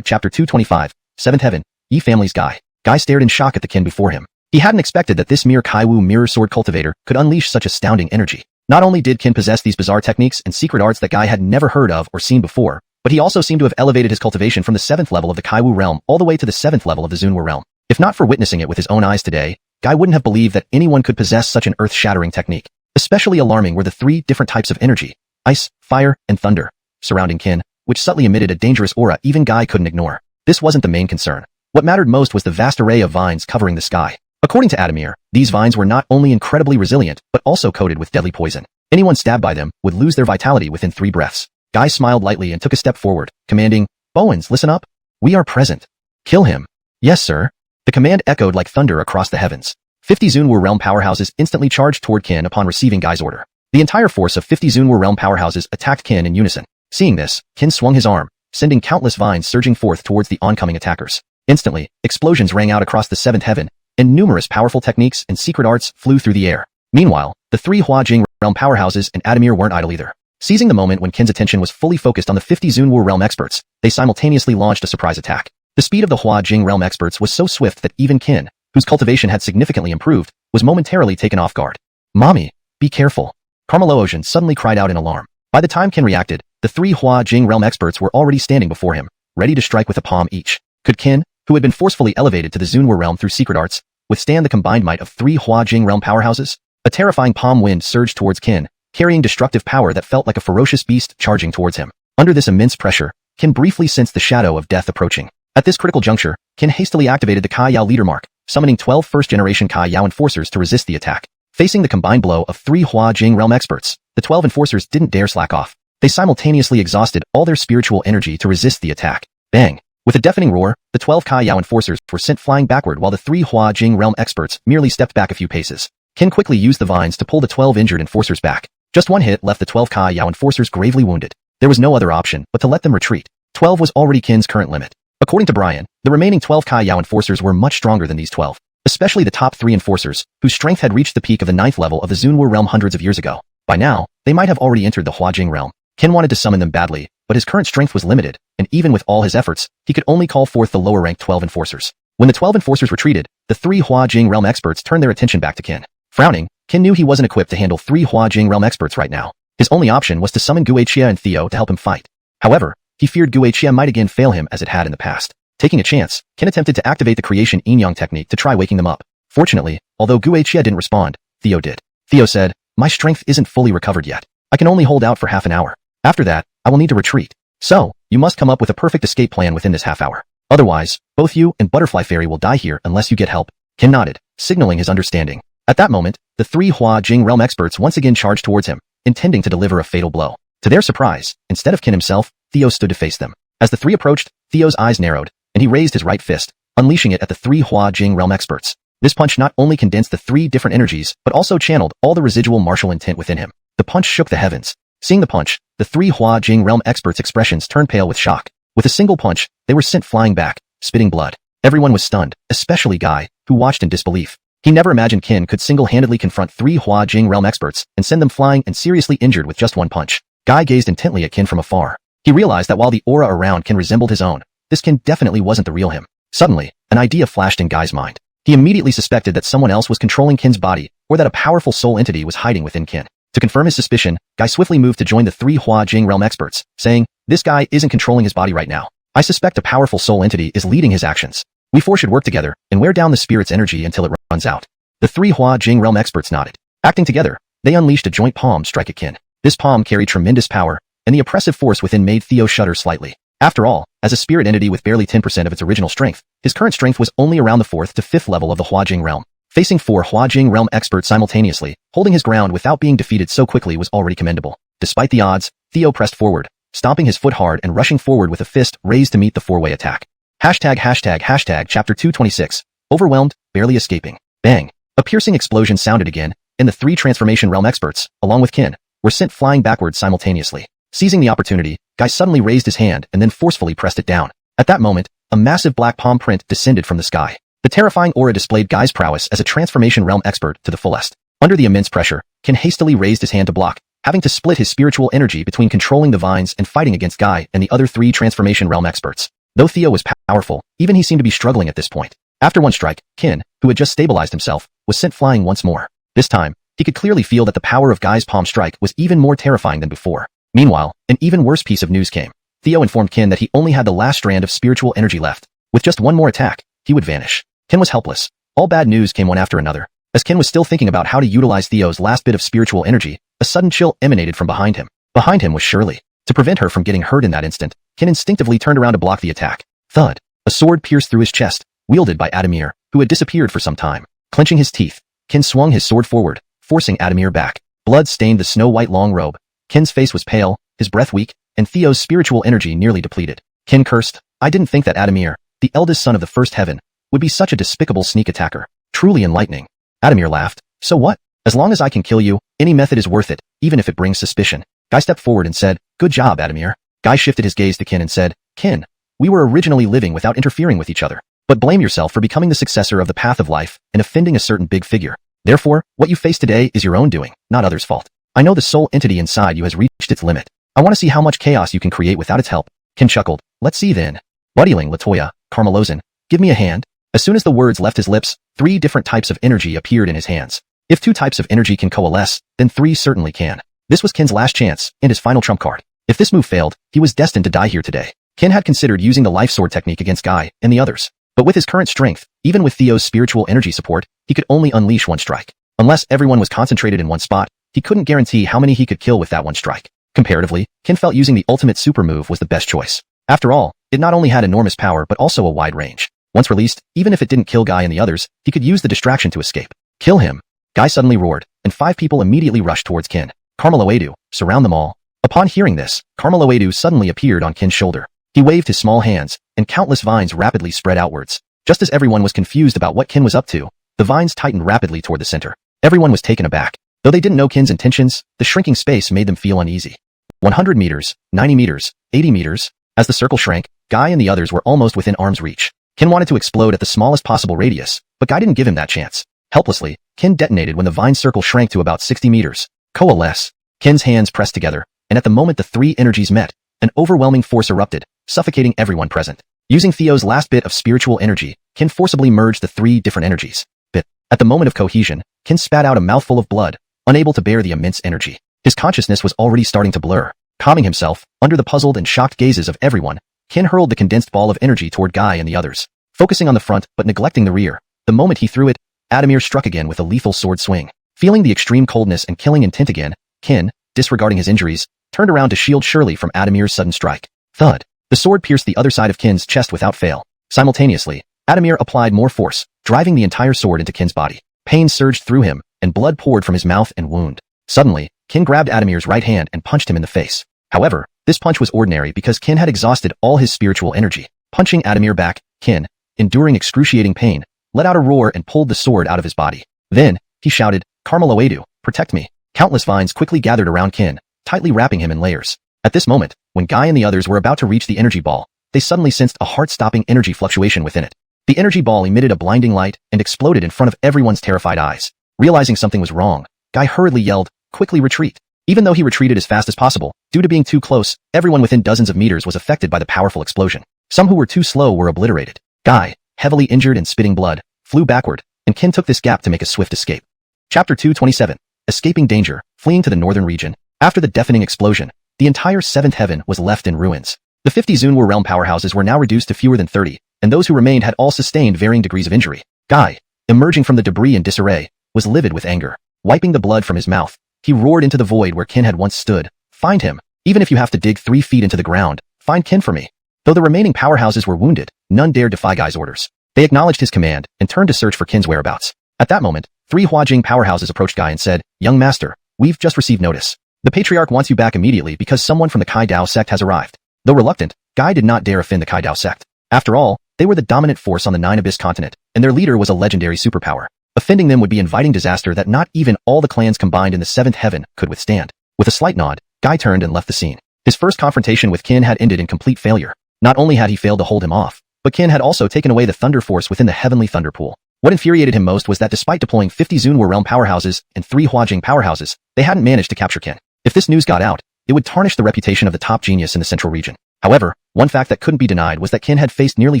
chapter 225, 7th Heaven, Yi family's Guy. Guy stared in shock at the Qin before him. He hadn't expected that this mere Kaiwu mirror sword cultivator could unleash such astounding energy. Not only did Qin possess these bizarre techniques and secret arts that Guy had never heard of or seen before, but he also seemed to have elevated his cultivation from the 7th level of the Kaiwu realm all the way to the 7th level of the Zunwu realm. If not for witnessing it with his own eyes today, Guy wouldn't have believed that anyone could possess such an earth-shattering technique. Especially alarming were the 3 different types of energy, ice, fire, and thunder, surrounding Qin, which subtly emitted a dangerous aura even Guy couldn't ignore. This wasn't the main concern. What mattered most was the vast array of vines covering the sky. According to Adamir, these vines were not only incredibly resilient, but also coated with deadly poison. Anyone stabbed by them would lose their vitality within 3 breaths. Guy smiled lightly and took a step forward, commanding, "Bowens, listen up. We are present. Kill him." "Yes, sir." The command echoed like thunder across the heavens. 50 Zunwu realm powerhouses instantly charged toward Qin upon receiving Guy's order. The entire force of 50 Zunwu realm powerhouses attacked Qin in unison. Seeing this, Qin swung his arm, sending countless vines surging forth towards the oncoming attackers. Instantly, explosions rang out across the 7th Heaven, and numerous powerful techniques and secret arts flew through the air. Meanwhile, the 3 Hua Jing realm powerhouses and Adamir weren't idle either. Seizing the moment when Qin's attention was fully focused on the 50 Zunwu realm experts, they simultaneously launched a surprise attack. The speed of the Hua Jing realm experts was so swift that even Qin, whose cultivation had significantly improved, was momentarily taken off guard. "Mommy, be careful." Carmeloisian suddenly cried out in alarm. By the time Qin reacted, the 3 Hua Jing realm experts were already standing before him, ready to strike with a palm each. Could Qin, who had been forcefully elevated to the Zunwu realm through secret arts, withstand the combined might of 3 Hua Jing realm powerhouses? A terrifying palm wind surged towards Qin, carrying destructive power that felt like a ferocious beast charging towards him. Under this immense pressure, Qin briefly sensed the shadow of death approaching. At this critical juncture, Qin hastily activated the Kai Yao leader mark, summoning 12 first-generation Kai Yao enforcers to resist the attack. Facing the combined blow of 3 Hua Jing realm experts, the 12 enforcers didn't dare slack off. They simultaneously exhausted all their spiritual energy to resist the attack. Bang! With a deafening roar, the 12 Kai Yao enforcers were sent flying backward while the 3 Hua Jing realm experts merely stepped back a few paces. Qin quickly used the vines to pull the 12 injured enforcers back. Just one hit left the 12 Kai Yao enforcers gravely wounded. There was no other option but to let them retreat. 12 was already Qin's current limit. According to Brian, the remaining 12 Kai Yao enforcers were much stronger than these 12, especially the top 3 enforcers, whose strength had reached the peak of the 9th level of the Zunwu realm hundreds of years ago. By now, they might have already entered the Hua Jing realm. Qin wanted to summon them badly, but his current strength was limited, and even with all his efforts, he could only call forth the lower-ranked 12 enforcers. When the 12 enforcers retreated, the 3 Hua Jing realm experts turned their attention back to Qin. Frowning, Qin knew he wasn't equipped to handle 3 Hua Jing realm experts right now. His only option was to summon Guichia and Theo to help him fight. However, he feared Guichia might again fail him as it had in the past. Taking a chance, Qin attempted to activate the creation yin-yang technique to try waking them up. Fortunately, although Guichia didn't respond, Theo did. Theo said, "My strength isn't fully recovered yet. I can only hold out for half an hour. After that, I will need to retreat. So, you must come up with a perfect escape plan within this half hour. Otherwise, both you and Butterfly Fairy will die here unless you get help." Qin nodded, signaling his understanding. At that moment, the 3 Hua Jing realm experts once again charged towards him, intending to deliver a fatal blow. To their surprise, instead of Qin himself, Theo stood to face them. As the three approached, Theo's eyes narrowed, and he raised his right fist, unleashing it at the three Hua Jing realm experts. This punch not only condensed the three different energies, but also channeled all the residual martial intent within him. The punch shook the heavens. Seeing the punch, the three Hua Jing realm experts' expressions turned pale with shock. With a single punch, they were sent flying back, spitting blood. Everyone was stunned, especially Guy, who watched in disbelief. He never imagined Qin could single-handedly confront three Hua Jing realm experts and send them flying and seriously injured with just one punch. Guy gazed intently at Qin from afar. He realized that while the aura around Qin resembled his own, this Qin definitely wasn't the real him. Suddenly, an idea flashed in Guy's mind. He immediately suspected that someone else was controlling Qin's body, or that a powerful soul entity was hiding within Qin. To confirm his suspicion, Guy swiftly moved to join the three Hua Jing realm experts, saying, "This guy isn't controlling his body right now. I suspect a powerful soul entity is leading his actions. We four should work together and wear down the spirit's energy until it runs out." The three Hua Jing realm experts nodded. Acting together, they unleashed a joint palm strike at Qin. This palm carried tremendous power, and the oppressive force within made Theo shudder slightly. After all, as a spirit entity with barely 10% of its original strength, his current strength was only around the 4th to 5th level of the Hua Jing realm. Facing four Hua Jing realm experts simultaneously, holding his ground without being defeated so quickly was already commendable. Despite the odds, Theo pressed forward, stomping his foot hard and rushing forward with a fist raised to meet the four-way attack. Chapter 226. Overwhelmed, barely escaping. Bang! A piercing explosion sounded again, and the three transformation realm experts, along with Qin, were sent flying backwards simultaneously. Seizing the opportunity, Guy suddenly raised his hand and then forcefully pressed it down. At that moment, a massive black palm print descended from the sky. The terrifying aura displayed Guy's prowess as a transformation realm expert to the fullest. Under the immense pressure, Qin hastily raised his hand to block, having to split his spiritual energy between controlling the vines and fighting against Guy and the other three transformation realm experts. Though Theo was powerful, even he seemed to be struggling at this point. After one strike, Qin, who had just stabilized himself, was sent flying once more. This time, he could clearly feel that the power of Guy's palm strike was even more terrifying than before. Meanwhile, an even worse piece of news came. Theo informed Qin that he only had the last strand of spiritual energy left. With just one more attack, he would vanish. Qin was helpless. All bad news came one after another. As Qin was still thinking about how to utilize Theo's last bit of spiritual energy, a sudden chill emanated from behind him. Behind him was Shirley. To prevent her from getting hurt in that instant, Qin instinctively turned around to block the attack. Thud! A sword pierced through his chest, wielded by Adamir, who had disappeared for some time. Clenching his teeth, Qin swung his sword forward, forcing Adamir back. Blood stained the snow-white long robe. Qin's face was pale, his breath weak, and Theo's spiritual energy nearly depleted. Qin cursed, "I didn't think that Adamir, the eldest son of the first heaven, would be such a despicable sneak attacker. Truly enlightening." Adamir laughed. "So what? As long as I can kill you, any method is worth it, even if it brings suspicion." Guy stepped forward and said, "Good job, Adamir." Guy shifted his gaze to Qin and said, "Qin, we were originally living without interfering with each other. But blame yourself for becoming the successor of the path of life and offending a certain big figure. Therefore, what you face today is your own doing, not others' fault. I know the soul entity inside you has reached its limit. I want to see how much chaos you can create without its help." Qin chuckled. "Let's see then. Buddyling, Latoya, Carmelozan, give me a hand." As soon as the words left his lips, 3 different types of energy appeared in his hands. If 2 types of energy can coalesce, then 3 certainly can. This was Qin's last chance, and his final trump card. If this move failed, he was destined to die here today. Qin had considered using the life sword technique against Guy and the others. But with his current strength, even with Theo's spiritual energy support, he could only unleash one strike. Unless everyone was concentrated in one spot, he couldn't guarantee how many he could kill with that one strike. Comparatively, Qin felt using the ultimate super move was the best choice. After all, it not only had enormous power but also a wide range. Once released, even if it didn't kill Guy and the others, he could use the distraction to escape. "Kill him!" Guy suddenly roared, and 5 people immediately rushed towards Qin. "Carmeloedu, surround them all." Upon hearing this, Carmeloedu suddenly appeared on Qin's shoulder. He waved his small hands, and countless vines rapidly spread outwards. Just as everyone was confused about what Qin was up to, the vines tightened rapidly toward the center. Everyone was taken aback. Though they didn't know Qin's intentions, the shrinking space made them feel uneasy. 100 meters, 90 meters, 80 meters. As the circle shrank, Guy and the others were almost within arm's reach. Qin wanted to explode at the smallest possible radius, but Guy didn't give him that chance. Helplessly, Qin detonated when the vine circle shrank to about 60 meters. Coalesce. Qin's hands pressed together, and at the moment the 3 energies met, an overwhelming force erupted, suffocating everyone present. Using Theo's last bit of spiritual energy, Qin forcibly merged the 3 different energies. But at the moment of cohesion, Qin spat out a mouthful of blood, unable to bear the immense energy. His consciousness was already starting to blur. Calming himself, under the puzzled and shocked gazes of everyone, Qin hurled the condensed ball of energy toward Guy and the others. Focusing on the front but neglecting the rear, the moment he threw it, Adamir struck again with a lethal sword swing. Feeling the extreme coldness and killing intent again, Qin, disregarding his injuries, turned around to shield Shirley from Adamir's sudden strike. Thud! The sword pierced the other side of Qin's chest without fail. Simultaneously, Adamir applied more force, driving the entire sword into Qin's body. Pain surged through him, and blood poured from his mouth and wound. Suddenly, Qin grabbed Adamir's right hand and punched him in the face. However, this punch was ordinary because Qin had exhausted all his spiritual energy. Punching Adamir back, Qin, enduring excruciating pain, let out a roar and pulled the sword out of his body. Then, he shouted, Carmeloedu, protect me. Countless vines quickly gathered around Qin, tightly wrapping him in layers. At this moment, when Guy and the others were about to reach the energy ball, they suddenly sensed a heart-stopping energy fluctuation within it. The energy ball emitted a blinding light and exploded in front of everyone's terrified eyes. Realizing something was wrong, Guy hurriedly yelled, quickly retreat. Even though he retreated as fast as possible, due to being too close, everyone within dozens of meters was affected by the powerful explosion. Some who were too slow were obliterated. Guy, heavily injured and spitting blood, flew backward, and Qin took this gap to make a swift escape. Chapter 227. Escaping danger, fleeing to the northern region. After the deafening explosion, the entire seventh heaven was left in ruins. The 50 Zunwu realm powerhouses were now reduced to fewer than 30, and those who remained had all sustained varying degrees of injury. Guy, emerging from the debris in disarray, was livid with anger. Wiping the blood from his mouth, he roared into the void where Qin had once stood. Find him. Even if you have to dig 3 feet into the ground, find Qin for me. Though the remaining powerhouses were wounded, none dared defy Guy's orders. They acknowledged his command and turned to search for Qin's whereabouts. At that moment, 3 Huajing powerhouses approached Guy and said, Young master, we've just received notice. The Patriarch wants you back immediately because someone from the Kai Dao sect has arrived. Though reluctant, Guy did not dare offend the Kai Dao sect. After all, they were the dominant force on the Nine Abyss continent, and their leader was a legendary superpower. Offending them would be inviting disaster that not even all the clans combined in the seventh heaven could withstand. With a slight nod, Guy turned and left the scene. His first confrontation with Qin had ended in complete failure. Not only had he failed to hold him off, but Qin had also taken away the thunder force within the heavenly thunder pool. What infuriated him most was that despite deploying 50 Zunwu realm powerhouses and 3 Huajing powerhouses, they hadn't managed to capture Qin. If this news got out, it would tarnish the reputation of the top genius in the central region. However, one fact that couldn't be denied was that Qin had faced nearly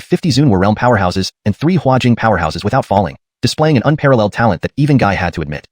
50 Zunwu realm powerhouses and 3 Huajing powerhouses without falling, displaying an unparalleled talent that even Guy had to admit.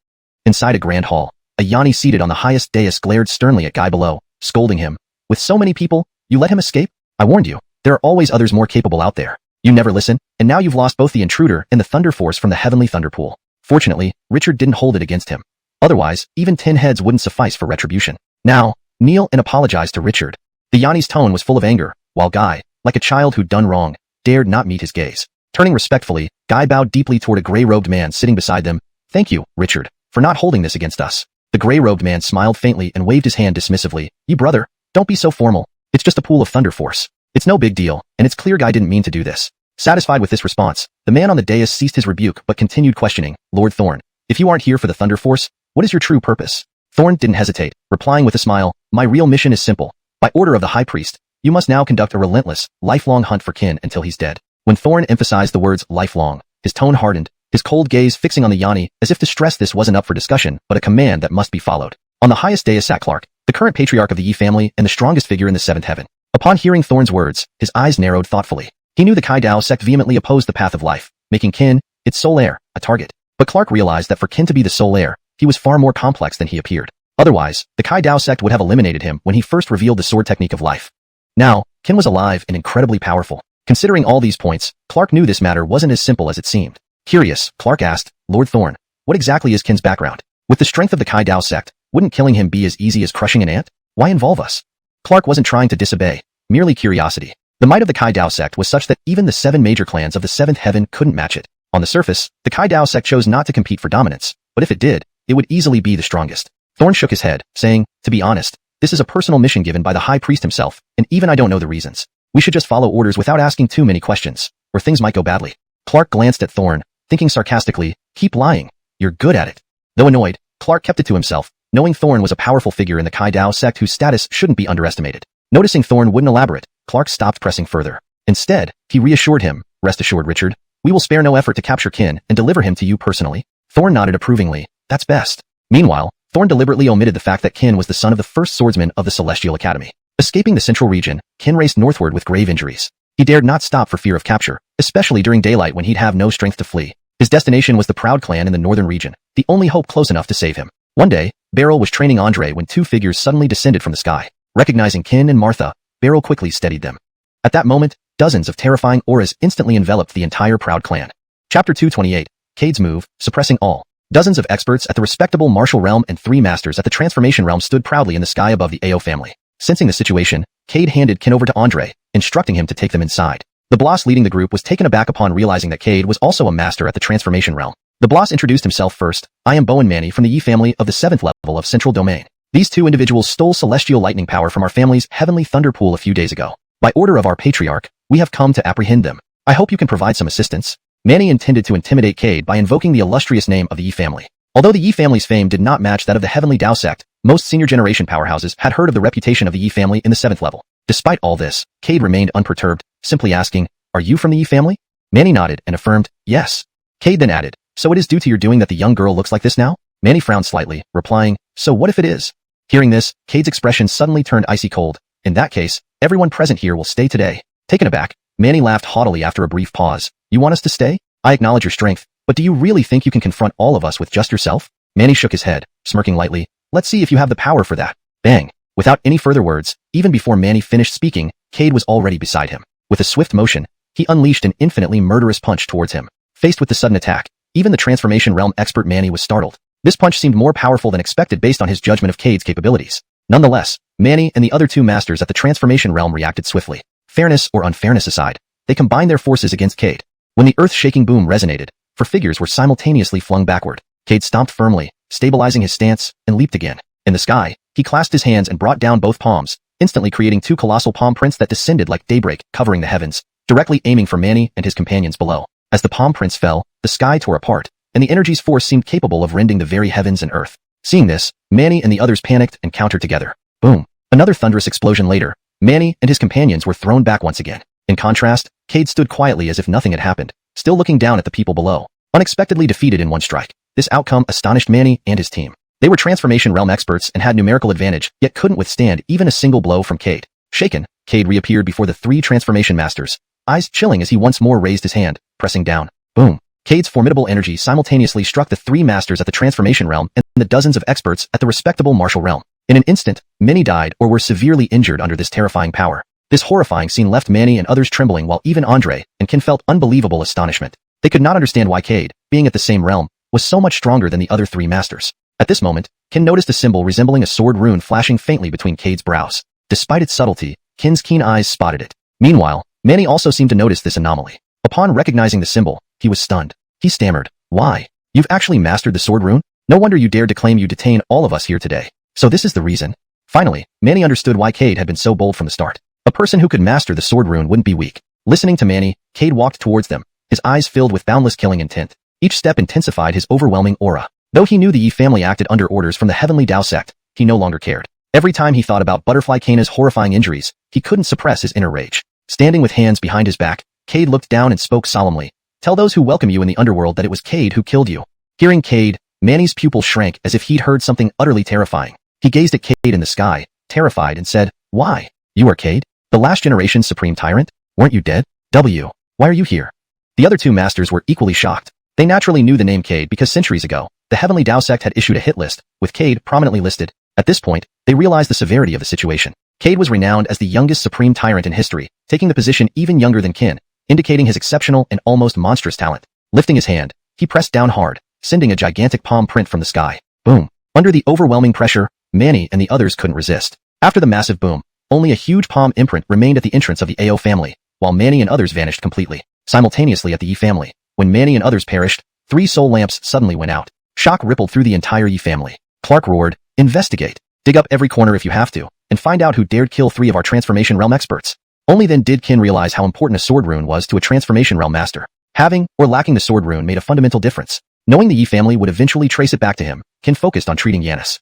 Inside a grand hall, a Yanni seated on the highest dais glared sternly at Guy below, scolding him. With so many people, you let him escape? I warned you, there are always others more capable out there. You never listen, and now you've lost both the intruder and the thunder force from the heavenly thunder pool. Fortunately, Richard didn't hold it against him. Otherwise, even 10 heads wouldn't suffice for retribution. Now, kneel and apologize to Richard. The Yanni's tone was full of anger, while Guy, like a child who'd done wrong, dared not meet his gaze. Turning respectfully, Guy bowed deeply toward a gray-robed man sitting beside them. Thank you, Richard, for not holding this against us. The gray-robed man smiled faintly and waved his hand dismissively. You brother, don't be so formal. It's just a pool of thunder force. It's no big deal, and it's clear Guy didn't mean to do this. Satisfied with this response, the man on the dais ceased his rebuke but continued questioning. Lord Thorn, if you aren't here for the thunder force, what is your true purpose? Thorn didn't hesitate, replying with a smile. My real mission is simple. By order of the High Priest, you must now conduct a relentless, lifelong hunt for Qin until he's dead. When Thorn emphasized the words lifelong, his tone hardened, his cold gaze fixing on the Yanni as if to stress this wasn't up for discussion but a command that must be followed. On the highest dais sat Clark, the current patriarch of the Yi family and the strongest figure in the seventh heaven. Upon hearing Thorn's words, his eyes narrowed thoughtfully. He knew the Kai Dao sect vehemently opposed the path of life, making Qin, its sole heir, a target. But Clark realized that for Qin to be the sole heir, he was far more complex than he appeared. Otherwise, the Kai Dao sect would have eliminated him when he first revealed the sword technique of life. Now, Qin was alive and incredibly powerful. Considering all these points, Clark knew this matter wasn't as simple as it seemed. Curious, Clark asked, Lord Thorn, what exactly is Qin's background? With the strength of the Kai Dao sect, wouldn't killing him be as easy as crushing an ant? Why involve us? Clark wasn't trying to disobey, merely curiosity. The might of the Kai Dao sect was such that even the 7 major clans of the seventh heaven couldn't match it. On the surface, the Kai Dao sect chose not to compete for dominance, but if it did, it would easily be the strongest. Thorn shook his head, saying, to be honest, this is a personal mission given by the High Priest himself, and even I don't know the reasons. We should just follow orders without asking too many questions, or things might go badly. Clark glanced at Thorn, thinking sarcastically, keep lying. You're good at it. Though annoyed, Clark kept it to himself, knowing Thorn was a powerful figure in the Kai Dao sect whose status shouldn't be underestimated. Noticing Thorn wouldn't elaborate, Clark stopped pressing further. Instead, he reassured him, rest assured Richard, we will spare no effort to capture Qin and deliver him to you personally. Thorn nodded approvingly, that's best. Meanwhile, Thorn deliberately omitted the fact that Qin was the son of the first swordsman of the Celestial Academy. Escaping the central region, Qin raced northward with grave injuries. He dared not stop for fear of capture, especially during daylight when he'd have no strength to flee. His destination was the Proud clan in the northern region, the only hope close enough to save him. One day, Beryl was training Andre when 2 figures suddenly descended from the sky. Recognizing Qin and Martha, Beryl quickly steadied them. At that moment, dozens of terrifying auras instantly enveloped the entire Proud clan. Chapter 228, Cade's move, suppressing all. Dozens of experts at the respectable martial realm and 3 masters at the transformation realm stood proudly in the sky above the Ao family. Sensing the situation, Cade handed Qin over to Andre, instructing him to take them inside. The boss leading the group was taken aback upon realizing that Cade was also a master at the transformation realm. The boss introduced himself first. I am Bowen Manny from the Yi family of the 7th level of Central Domain. These two individuals stole celestial lightning power from our family's heavenly thunder pool a few days ago. By order of our patriarch, we have come to apprehend them. I hope you can provide some assistance. Manny intended to intimidate Cade by invoking the illustrious name of the Yi family. Although the Yi family's fame did not match that of the heavenly Dao sect, most senior generation powerhouses had heard of the reputation of the Yi family in the 7th level. Despite all this, Cade remained unperturbed, simply asking, "Are you from the Yi family?" Manny nodded and affirmed, "Yes." Cade then added, "So it is due to your doing that the young girl looks like this now?" Manny frowned slightly, replying, "So what if it is?" Hearing this, Cade's expression suddenly turned icy cold. "In that case, everyone present here will stay today." Taken aback, Manny laughed haughtily after a brief pause. "You want us to stay? I acknowledge your strength, but do you really think you can confront all of us with just yourself?" Manny shook his head, smirking lightly. "Let's see if you have the power for that." Bang! Without any further words, even before Manny finished speaking, Cade was already beside him. With a swift motion, he unleashed an infinitely murderous punch towards him. Faced with the sudden attack, even the transformation realm expert Manny was startled. This punch seemed more powerful than expected based on his judgment of Cade's capabilities. Nonetheless, Manny and the other two masters at the transformation realm reacted swiftly. Fairness or unfairness aside, they combined their forces against Cade. When the earth-shaking boom resonated, four figures were simultaneously flung backward. Cade stomped firmly, stabilizing his stance, and leaped again. In the sky, he clasped his hands and brought down both palms, instantly creating two colossal palm prints that descended like daybreak, covering the heavens, directly aiming for Manny and his companions below. As the palm prints fell, the sky tore apart, and the energy's force seemed capable of rending the very heavens and earth. Seeing this, Manny and the others panicked and countered together. Boom! Another thunderous explosion later, Manny and his companions were thrown back once again. In contrast, Cade stood quietly as if nothing had happened, still looking down at the people below. Unexpectedly defeated in one strike, this outcome astonished Manny and his team. They were transformation realm experts and had numerical advantage, yet couldn't withstand even a single blow from Cade. Shaken, Cade reappeared before the three transformation masters, eyes chilling as he once more raised his hand, pressing down. Boom! Cade's formidable energy simultaneously struck the three masters at the transformation realm and the dozens of experts at the respectable martial realm. In an instant, many died or were severely injured under this terrifying power. This horrifying scene left Manny and others trembling while even Andre and Ken felt unbelievable astonishment. They could not understand why Cade, being at the same realm, was so much stronger than the other three masters. At this moment, Ken noticed a symbol resembling a sword rune flashing faintly between Cade's brows. Despite its subtlety, Ken's keen eyes spotted it. Meanwhile, Manny also seemed to notice this anomaly. Upon recognizing the symbol, he was stunned. He stammered, "Why? You've actually mastered the sword rune? No wonder you dared to claim you detain all of us here today. So this is the reason?" Finally, Manny understood why Cade had been so bold from the start. A person who could master the sword rune wouldn't be weak. Listening to Manny, Cade walked towards them, his eyes filled with boundless killing intent. Each step intensified his overwhelming aura. Though he knew the Yi family acted under orders from the heavenly Dao sect, he no longer cared. Every time he thought about Butterfly Kana's horrifying injuries, he couldn't suppress his inner rage. Standing with hands behind his back, Cade looked down and spoke solemnly. "Tell those who welcome you in the underworld that it was Cade who killed you." Hearing Cade, Manny's pupil shrank as if he'd heard something utterly terrifying. He gazed at Cade in the sky, terrified, and said, "Why? You are Cade? The last generation's supreme tyrant? Weren't you dead? Why are you here?" The other two masters were equally shocked. They naturally knew the name Cade because centuries ago, the heavenly Dao sect had issued a hit list, with Cade prominently listed. At this point, they realized the severity of the situation. Cade was renowned as the youngest supreme tyrant in history, taking the position even younger than Ken, indicating his exceptional and almost monstrous talent. Lifting his hand, he pressed down hard, sending a gigantic palm print from the sky. Boom! Under the overwhelming pressure, Manny and the others couldn't resist. After the massive boom, only a huge palm imprint remained at the entrance of the Ao family, while Manny and others vanished completely. Simultaneously at the Yi family, when Manny and others perished, 3 soul lamps suddenly went out. Shock rippled through the entire Yi family. Clark roared, "Investigate! Dig up every corner if you have to, and find out who dared kill 3 of our transformation realm experts." Only then did Ken realize how important a sword rune was to a transformation realm master. Having or lacking the sword rune made a fundamental difference. Knowing the Yi family would eventually trace it back to him, Ken focused on treating Yanis.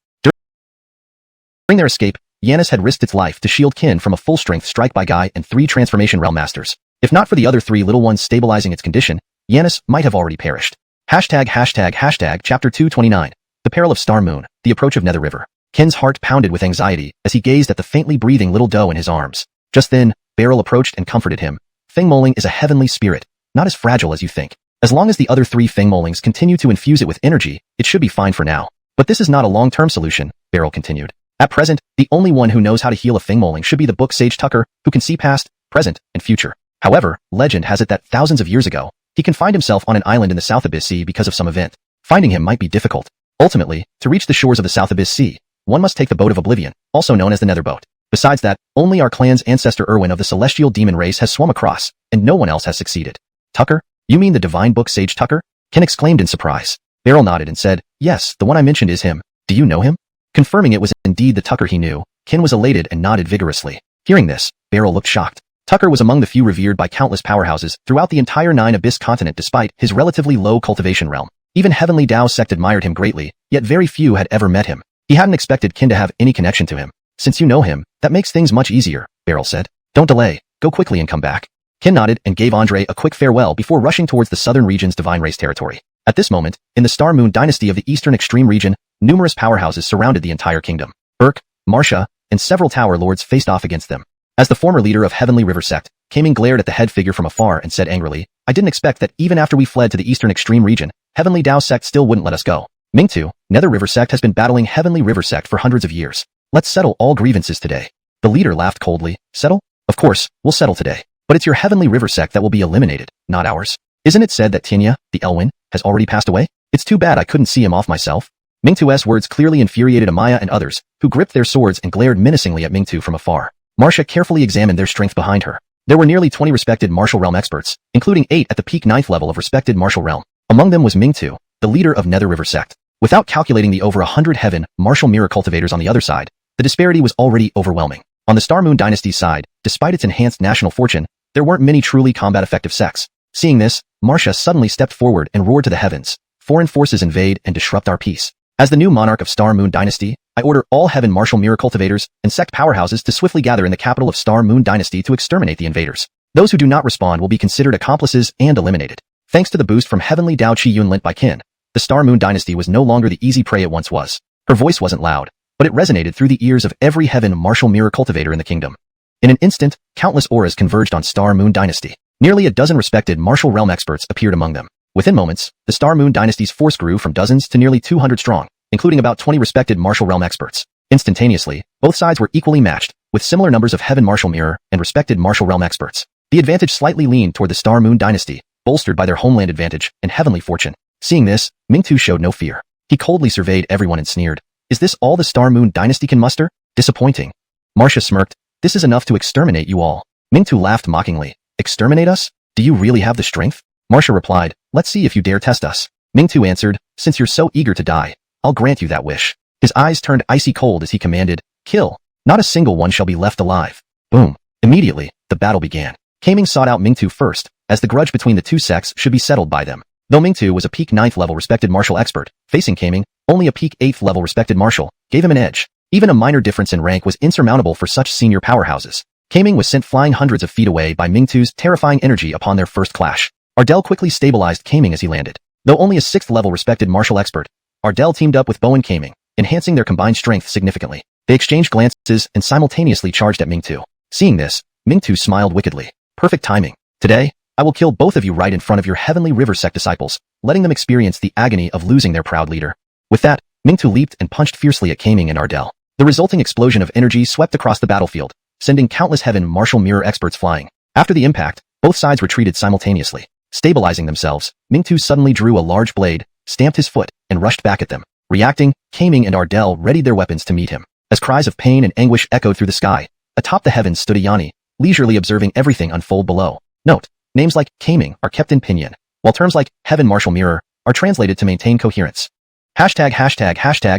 During their escape, Yanis had risked its life to shield Ken from a full-strength strike by Guy and 3 transformation realm masters. If not for the other 3 little ones stabilizing its condition, Yanis might have already perished. Chapter 229. The Peril of Star Moon, the Approach of Nether River. Ken's heart pounded with anxiety as he gazed at the faintly breathing little doe in his arms. Just then, Beryl approached and comforted him. Feng Moling is a heavenly spirit, not as fragile as you think. As long as the other 3 Feng Molings continue to infuse it with energy, it should be fine for now. But this is not a long-term solution, Beryl continued. At present, the only one who knows how to heal a Feng Moling should be the book sage Tucker, who can see past, present, and future. However, legend has it that thousands of years ago, he confined himself on an island in the South Abyss Sea because of some event. Finding him might be difficult. Ultimately, to reach the shores of the South Abyss Sea, one must take the Boat of Oblivion, also known as the Nether Boat. Besides that, only our clan's ancestor Erwin of the celestial demon race has swum across, and no one else has succeeded. Tucker? You mean the divine book sage Tucker? Ken exclaimed in surprise. Beryl nodded and said, "Yes, the one I mentioned is him. Do you know him?" Confirming it was indeed the Tucker he knew, Kin was elated and nodded vigorously. Hearing this, Beryl looked shocked. Tucker was among the few revered by countless powerhouses throughout the entire Nine Abyss continent despite his relatively low cultivation realm. Even Heavenly Dao sect admired him greatly, yet very few had ever met him. He hadn't expected Kin to have any connection to him. Since you know him, that makes things much easier, Beryl said. Don't delay, go quickly and come back. Kin nodded and gave Andre a quick farewell before rushing towards the southern region's divine race territory. At this moment, in the Star Moon dynasty of the eastern extreme region, numerous powerhouses surrounded the entire kingdom. Burke, Marcia, and several tower lords faced off against them. As the former leader of Heavenly River sect, Kaming glared at the head figure from afar and said angrily, I didn't expect that even after we fled to the eastern extreme region, Heavenly Dao sect still wouldn't let us go. Mingtu, Nether River sect has been battling Heavenly River sect for hundreds of years. Let's settle all grievances today. The leader laughed coldly. Settle? Of course, we'll settle today. But it's your Heavenly River sect that will be eliminated, not ours. Isn't it said that Tinya, the Elwyn, has already passed away? It's too bad I couldn't see him off myself. Mingtu's words clearly infuriated Amaya and others, who gripped their swords and glared menacingly at Mingtu from afar. Marcia carefully examined their strength behind her. There were nearly 20 respected martial realm experts, including 8 at the peak 9th level of respected martial realm. Among them was Mingtu, the leader of Nether River sect. Without calculating the over 100 heaven martial mirror cultivators on the other side, the disparity was already overwhelming. On the Star Moon dynasty's side, despite its enhanced national fortune, there weren't many truly combat-effective sects. Seeing this, Marcia suddenly stepped forward and roared to the heavens. Foreign forces invade and disrupt our peace. As the new monarch of Star Moon Dynasty, I order all heaven martial mirror cultivators and sect powerhouses to swiftly gather in the capital of Star Moon Dynasty to exterminate the invaders. Those who do not respond will be considered accomplices and eliminated. Thanks to the boost from Heavenly Dao Qi Yun lent by Qin, the Star Moon Dynasty was no longer the easy prey it once was. Her voice wasn't loud, but it resonated through the ears of every heaven martial mirror cultivator in the kingdom. In an instant, countless auras converged on Star Moon Dynasty. Nearly a dozen respected martial realm experts appeared among them. Within moments, the Star Moon Dynasty's force grew from dozens to nearly 200 strong, including about 20 respected martial realm experts. Instantaneously, both sides were equally matched, with similar numbers of heaven martial mirror and respected martial realm experts. The advantage slightly leaned toward the Star Moon Dynasty, bolstered by their homeland advantage and heavenly fortune. Seeing this, Mingtu showed no fear. He coldly surveyed everyone and sneered. Is this all the Star Moon Dynasty can muster? Disappointing. Marcia smirked. This is enough to exterminate you all. Mingtu laughed mockingly. Exterminate us? Do you really have the strength? Marcia replied, let's see if you dare test us. Mingtu answered, since you're so eager to die, I'll grant you that wish. His eyes turned icy cold as he commanded, kill. Not a single one shall be left alive. Boom. Immediately, the battle began. Kaming sought out Mingtu first, as the grudge between the two sects should be settled by them. Though Mingtu was a peak 9th level respected martial expert, facing Kaming, only a peak 8th level respected martial, gave him an edge. Even a minor difference in rank was insurmountable for such senior powerhouses. Kaming was sent flying hundreds of feet away by Mingtu's terrifying energy upon their first clash. Ardell quickly stabilized Kaming as he landed. Though only a 6th level respected martial expert, Ardell teamed up with Bowen Kaming, enhancing their combined strength significantly. They exchanged glances and simultaneously charged at Mingtu. Seeing this, Mingtu smiled wickedly. Perfect timing. Today, I will kill both of you right in front of your Heavenly River sect disciples, letting them experience the agony of losing their proud leader. With that, Mingtu leaped and punched fiercely at Kaming and Ardell. The resulting explosion of energy swept across the battlefield, sending countless heaven martial mirror experts flying. After the impact, both sides retreated simultaneously. Stabilizing themselves, Mingtu suddenly drew a large blade, stamped his foot, and rushed back at them. Reacting, Kaming and Ardell readied their weapons to meet him. As cries of pain and anguish echoed through the sky, atop the heavens stood Ayani, leisurely observing everything unfold below. Note, names like Kaming are kept in pinyin, while terms like heaven martial mirror are translated to maintain coherence. Hashtag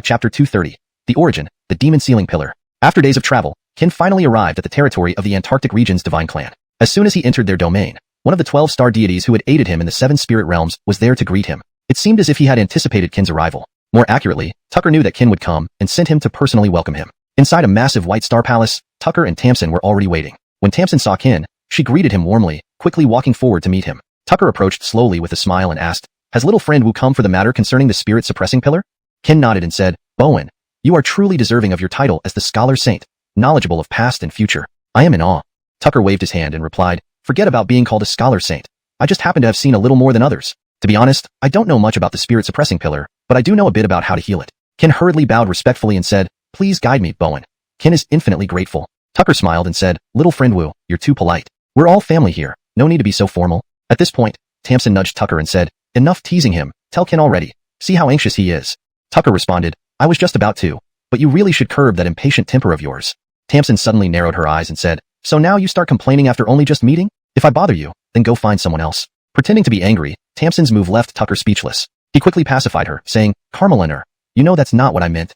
chapter 230. The origin, the demon ceiling pillar. After days of travel, Qin finally arrived at the territory of the Antarctic region's divine clan. As soon as he entered their domain, one of the 12 star deities who had aided him in the 7 spirit realms was there to greet him. It seemed as if he had anticipated Qin's arrival. More accurately, Tucker knew that Qin would come and sent him to personally welcome him. Inside a massive white star palace, Tucker and Tamsin were already waiting. When Tamsin saw Qin, she greeted him warmly, quickly walking forward to meet him. Tucker approached slowly with a smile and asked, has little friend Wu come for the matter concerning the spirit suppressing pillar? Qin nodded and said, Bowen, you are truly deserving of your title as the scholar saint, knowledgeable of past and future. I am in awe. Tucker waved his hand and replied, forget about being called a scholar saint. I just happen to have seen a little more than others. To be honest, I don't know much about the spirit suppressing pillar, but I do know a bit about how to heal it. Qin hurriedly bowed respectfully and said, please guide me, Bowen. Qin is infinitely grateful. Tucker smiled and said, little friend Wu, you're too polite. We're all family here, no need to be so formal. At this point, Tamsin nudged Tucker and said, enough teasing him, tell Qin already. See how anxious he is. Tucker responded, I was just about to, but you really should curb that impatient temper of yours. Tamsin suddenly narrowed her eyes and said, so now you start complaining after only just meeting? If I bother you, then go find someone else. Pretending to be angry, Tamsin's move left Tucker speechless. He quickly pacified her, saying, Carmeliner, you know that's not what I meant.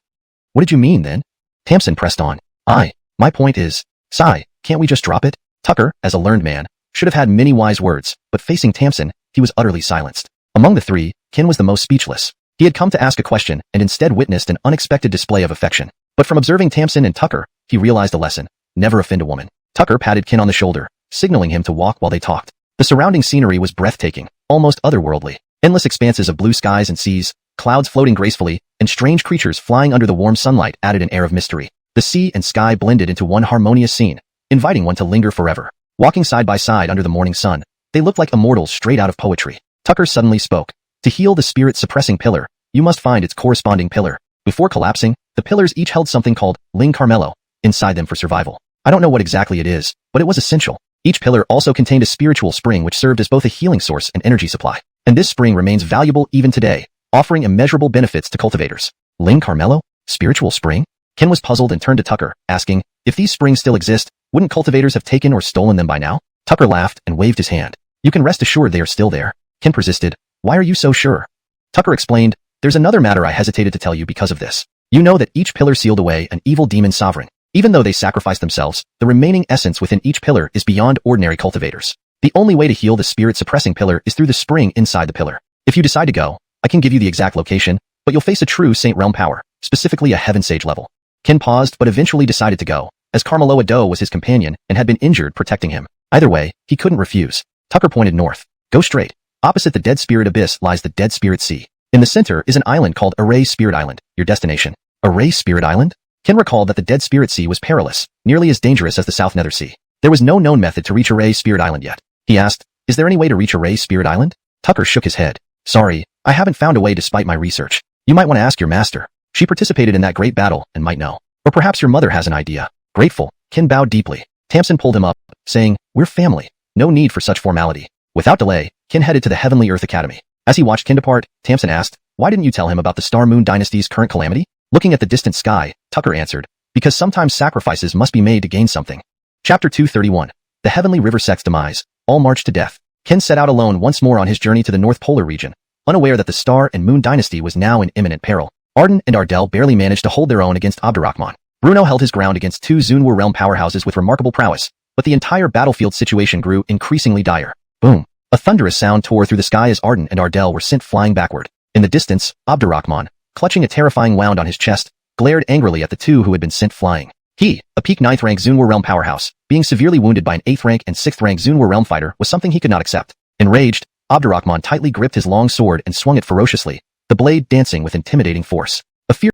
What did you mean then? Tamsin pressed on. My point is, Sai, can't we just drop it? Tucker, as a learned man, should have had many wise words, but facing Tamsin, he was utterly silenced. Among the three, Kin was the most speechless. He had come to ask a question and instead witnessed an unexpected display of affection. But from observing Tamsin and Tucker, he realized a lesson. Never offend a woman. Tucker patted Kin on the shoulder, signaling him to walk while they talked. The surrounding scenery was breathtaking, almost otherworldly. Endless expanses of blue skies and seas, clouds floating gracefully, and strange creatures flying under the warm sunlight added an air of mystery. The sea and sky blended into one harmonious scene, inviting one to linger forever. Walking side by side under the morning sun, they looked like immortals straight out of poetry. Tucker suddenly spoke. To heal the spirit-suppressing pillar, you must find its corresponding pillar. Before collapsing, the pillars each held something called Ling Carmelo inside them for survival. I don't know what exactly it is, but it was essential. Each pillar also contained a spiritual spring which served as both a healing source and energy supply. And this spring remains valuable even today, offering immeasurable benefits to cultivators. Ling Carmelo? Spiritual spring? Ken was puzzled and turned to Tucker, asking, if these springs still exist, wouldn't cultivators have taken or stolen them by now? Tucker laughed and waved his hand. You can rest assured they are still there. Ken persisted. Why are you so sure? Tucker explained, there's another matter I hesitated to tell you because of this. You know that each pillar sealed away an evil demon sovereign. Even though they sacrificed themselves, the remaining essence within each pillar is beyond ordinary cultivators. The only way to heal the spirit-suppressing pillar is through the spring inside the pillar. If you decide to go, I can give you the exact location, but you'll face a true Saint Realm power, specifically a Heaven Sage level. Ken paused but eventually decided to go, as Carmelo Ado was his companion and had been injured protecting him. Either way, he couldn't refuse. Tucker pointed north. Go straight. Opposite the Dead Spirit Abyss lies the Dead Spirit Sea. In the center is an island called Array Spirit Island, your destination. Array Spirit Island? Ken recalled that the Dead Spirit Sea was perilous, nearly as dangerous as the South Nether Sea. There was no known method to reach Array Spirit Island yet. He asked, is there any way to reach Array Spirit Island? Tucker shook his head. Sorry, I haven't found a way despite my research. You might want to ask your master. She participated in that great battle and might know. Or perhaps your mother has an idea. Grateful, Ken bowed deeply. Tamsin pulled him up, saying, we're family. No need for such formality. Without delay, Ken headed to the Heavenly Earth Academy. As he watched Ken depart, Tamsin asked, why didn't you tell him about the Star Moon Dynasty's current calamity? Looking at the distant sky, Tucker answered, because sometimes sacrifices must be made to gain something. Chapter 231. The Heavenly River Sect's Demise. All march to death. Ken set out alone once more on his journey to the North Polar region, unaware that the Star and Moon Dynasty was now in imminent peril. Arden and Ardell barely managed to hold their own against Abdurrahman. Bruno held his ground against two Zunwar realm powerhouses with remarkable prowess, but the entire battlefield situation grew increasingly dire. Boom. A thunderous sound tore through the sky as Arden and Ardell were sent flying backward. In the distance, Abdurrahman, clutching a terrifying wound on his chest, glared angrily at the two who had been sent flying. He, a peak 9th rank Zunwar realm powerhouse, being severely wounded by an 8th rank and 6th rank Zunwar realm fighter was something he could not accept. Enraged, Abdurrahman tightly gripped his long sword and swung it ferociously, the blade dancing with intimidating force. A fierce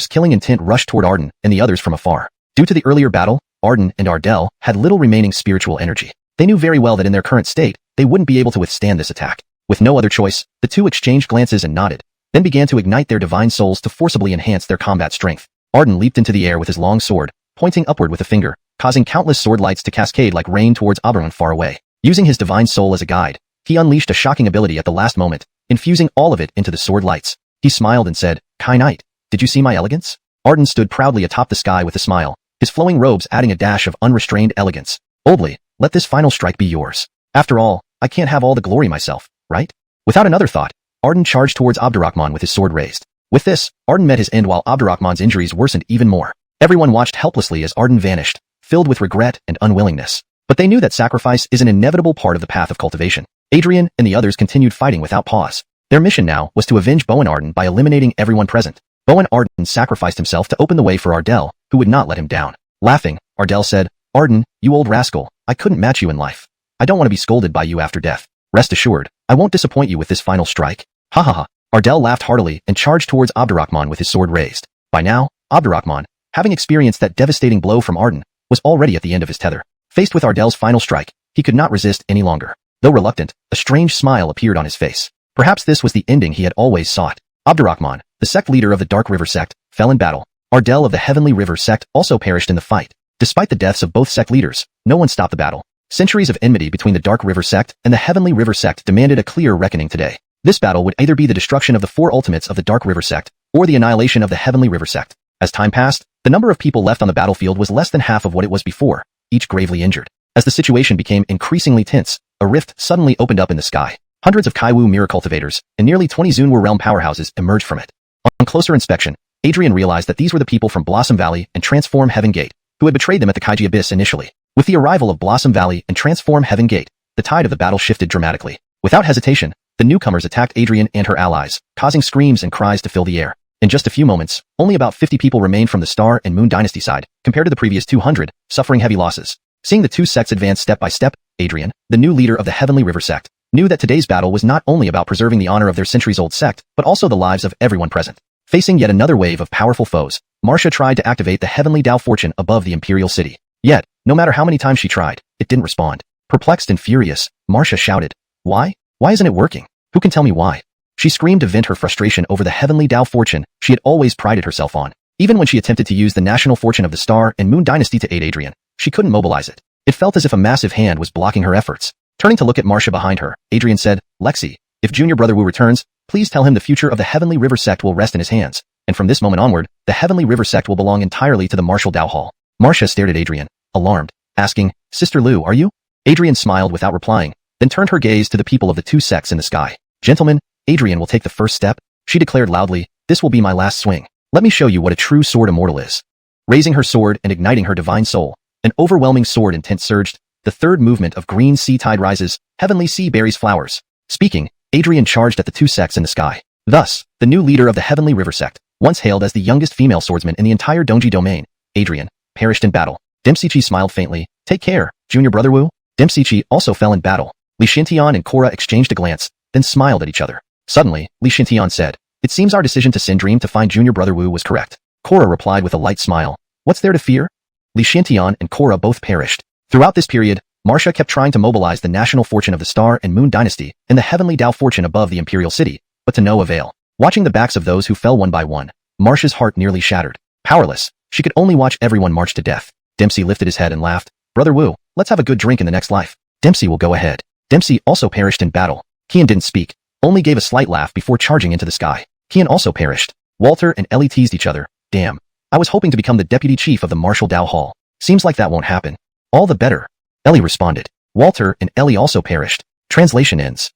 killing intent rushed toward Arden and the others from afar. Due to the earlier battle, Arden and Ardell had little remaining spiritual energy. They knew very well that in their current state, they wouldn't be able to withstand this attack. With no other choice, the two exchanged glances and nodded, then began to ignite their divine souls to forcibly enhance their combat strength. Arden leaped into the air with his long sword, pointing upward with a finger, causing countless sword lights to cascade like rain towards Abdurrahman far away. Using his divine soul as a guide, he unleashed a shocking ability at the last moment, infusing all of it into the sword lights. He smiled and said, Kai Knight, did you see my elegance? Arden stood proudly atop the sky with a smile, his flowing robes adding a dash of unrestrained elegance. Boldly, let this final strike be yours. After all, I can't have all the glory myself, right? Without another thought, Arden charged towards Abdurrahman with his sword raised. With this, Arden met his end while Abdurrahman's injuries worsened even more. Everyone watched helplessly as Arden vanished, filled with regret and unwillingness. But they knew that sacrifice is an inevitable part of the path of cultivation. Adrian and the others continued fighting without pause. Their mission now was to avenge Bowen Arden by eliminating everyone present. Bowen Arden sacrificed himself to open the way for Ardell, who would not let him down. Laughing, Ardell said, Arden, you old rascal, I couldn't match you in life. I don't want to be scolded by you after death. Rest assured, I won't disappoint you with this final strike. Ha ha ha. Ardell laughed heartily and charged towards Abdurrahman with his sword raised. By now, Abdurrahman, having experienced that devastating blow from Arden, was already at the end of his tether. Faced with Ardell's final strike, he could not resist any longer. Though reluctant, a strange smile appeared on his face. Perhaps this was the ending he had always sought. Abdurrahman, the sect leader of the Dark River sect, fell in battle. Ardell of the Heavenly River sect also perished in the fight. Despite the deaths of both sect leaders, no one stopped the battle. Centuries of enmity between the Dark River sect and the Heavenly River sect demanded a clear reckoning today. This battle would either be the destruction of the four ultimates of the Dark River sect, or the annihilation of the Heavenly River sect. As time passed, the number of people left on the battlefield was less than half of what it was before, each gravely injured. As the situation became increasingly tense, a rift suddenly opened up in the sky. Hundreds of Kaiwu mirror cultivators and nearly 20 Zunwu realm powerhouses emerged from it. On closer inspection, Adrian realized that these were the people from Blossom Valley and Transform Heaven Gate, who had betrayed them at the Kaiji Abyss initially. With the arrival of Blossom Valley and Transform Heaven Gate, the tide of the battle shifted dramatically. Without hesitation, the newcomers attacked Adrian and her allies, causing screams and cries to fill the air. In just a few moments, only about 50 people remained from the Star and Moon Dynasty side, compared to the previous 200, suffering heavy losses. Seeing the two sects advance step by step, Adrian, the new leader of the Heavenly River sect, knew that today's battle was not only about preserving the honor of their centuries-old sect, but also the lives of everyone present. Facing yet another wave of powerful foes, Marcia tried to activate the Heavenly Dao Fortune above the Imperial City. Yet, no matter how many times she tried, it didn't respond. Perplexed and furious, Marcia shouted, "Why? Why isn't it working? Who can tell me why?" She screamed to vent her frustration over the Heavenly Dao Fortune she had always prided herself on. Even when she attempted to use the national fortune of the Star and Moon Dynasty to aid Adrian, she couldn't mobilize it. It felt as if a massive hand was blocking her efforts. Turning to look at Marcia behind her, Adrian said, "Lexi, if Junior Brother Wu returns, please tell him the future of the Heavenly River sect will rest in his hands, and from this moment onward, the Heavenly River sect will belong entirely to the Martial Dao Hall." Marcia stared at Adrian, alarmed, asking, "Sister Lu, are you?" Adrian smiled without replying, then turned her gaze to the people of the two sects in the sky. "Gentlemen, Adrian will take the first step," she declared loudly. "This will be my last swing. Let me show you what a true sword immortal is." Raising her sword and igniting her divine soul, an overwhelming sword intent surged. The third movement of green sea tide rises, heavenly sea berries flowers. Speaking, Adrian charged at the two sects in the sky. Thus, the new leader of the Heavenly River sect, once hailed as the youngest female swordsman in the entire Dongji domain, Adrian, perished in battle. Dempsey smiled faintly. "Take care, Junior Brother Wu." Dempsey also fell in battle. Li Xintian and Korra exchanged a glance, then smiled at each other. Suddenly, Li Xintian said, "It seems our decision to send Dream to find Junior Brother Wu was correct." Korra replied with a light smile. "What's there to fear?" Li Xintian and Korra both perished. Throughout this period, Marcia kept trying to mobilize the national fortune of the Star and Moon Dynasty and the Heavenly Dao Fortune above the Imperial City, but to no avail. Watching the backs of those who fell one by one, Marcia's heart nearly shattered. Powerless, she could only watch everyone march to death. Dempsey lifted his head and laughed. "Brother Wu, let's have a good drink in the next life." "Dempsey will go ahead." Dempsey also perished in battle. Kian didn't speak, only gave a slight laugh before charging into the sky. Kian also perished. Walter and Ellie teased each other. "Damn, I was hoping to become the deputy chief of the Martial Dao Hall. Seems like that won't happen." "All the better," Ellie responded. Walter and Ellie also perished. Translation ends.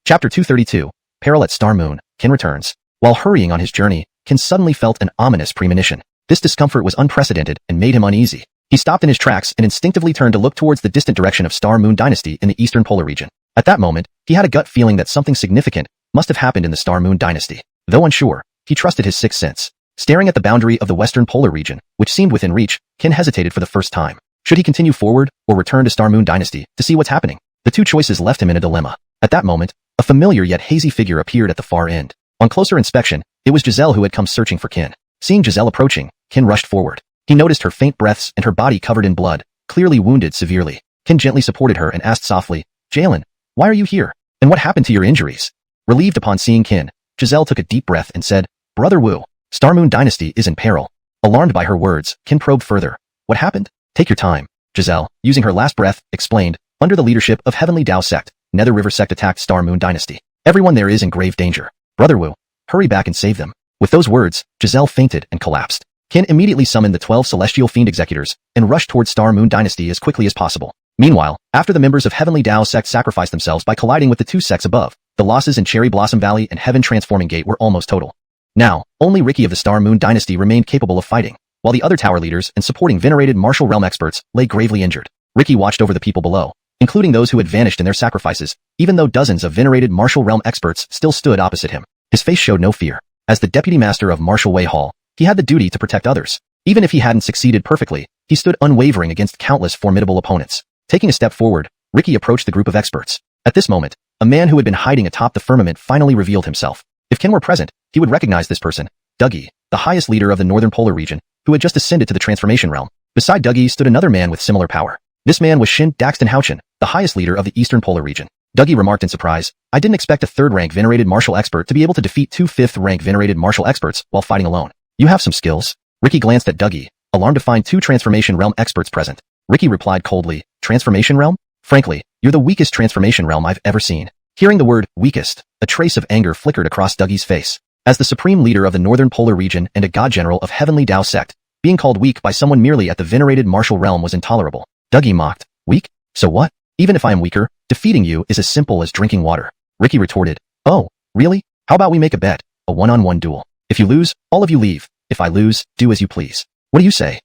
Chapter 232, Peril at Star Moon. Ken returns. While hurrying on his journey, Ken suddenly felt an ominous premonition. This discomfort was unprecedented and made him uneasy. He stopped in his tracks and instinctively turned to look towards the distant direction of Star Moon Dynasty in the Eastern Polar region. At that moment, he had a gut feeling that something significant must have happened in the Star Moon Dynasty. Though unsure, he trusted his sixth sense. Staring at the boundary of the Western Polar region, which seemed within reach, Ken hesitated for the first time. Should he continue forward or return to Star Moon Dynasty to see what's happening? The two choices left him in a dilemma. At that moment, a familiar yet hazy figure appeared at the far end. On closer inspection, it was Giselle who had come searching for Ken. Seeing Giselle approaching, Ken rushed forward. He noticed her faint breaths and her body covered in blood, clearly wounded severely. Ken gently supported her and asked softly, "Jalen, why are you here? And what happened to your injuries?" Relieved upon seeing Ken, Giselle took a deep breath and said, "Brother Wu, Star Moon Dynasty is in peril." Alarmed by her words, Ken probed further. "What happened?" "Take your time." Giselle, using her last breath, explained. "Under the leadership of Heavenly Dao Sect, Nether River Sect attacked Star Moon Dynasty. Everyone there is in grave danger. Brother Wu, hurry back and save them." With those words, Giselle fainted and collapsed. Ken immediately summoned the 12 Celestial Fiend Executors and rushed towards Star Moon Dynasty as quickly as possible. Meanwhile, after the members of Heavenly Dao Sect sacrificed themselves by colliding with the two sects above, the losses in Cherry Blossom Valley and Heaven Transforming Gate were almost total. Now, only Ricky of the Star Moon Dynasty remained capable of fighting, while the other tower leaders and supporting venerated martial realm experts lay gravely injured. Ricky watched over the people below, including those who had vanished in their sacrifices, even though dozens of venerated martial realm experts still stood opposite him. His face showed no fear. As the deputy master of Martial Way Hall, he had the duty to protect others. Even if he hadn't succeeded perfectly, he stood unwavering against countless formidable opponents. Taking a step forward, Ricky approached the group of experts. At this moment, a man who had been hiding atop the firmament finally revealed himself. If Ken were present, he would recognize this person, Dougie, the highest leader of the Northern Polar region, who had just ascended to the Transformation Realm. Beside Dougie stood another man with similar power. This man was Shin Daxton Houchin, the highest leader of the Eastern Polar region. Dougie remarked in surprise, "I didn't expect a third-rank venerated martial expert to be able to defeat two fifth-rank venerated martial experts while fighting alone. You have some skills." Ricky glanced at Dougie, alarmed to find two Transformation Realm experts present. Ricky replied coldly, "Transformation Realm? Frankly, you're the weakest Transformation Realm I've ever seen." Hearing the word weakest, a trace of anger flickered across Dougie's face. As the supreme leader of the Northern Polar region and a god general of Heavenly Dao Sect, being called weak by someone merely at the venerated martial realm was intolerable. Dougie mocked, "Weak? So what? Even if I am weaker, defeating you is as simple as drinking water." Ricky retorted. Oh, really? How about we make a bet? A one-on-one duel. If you lose, all of you leave. If I lose, do as you please. What do you say?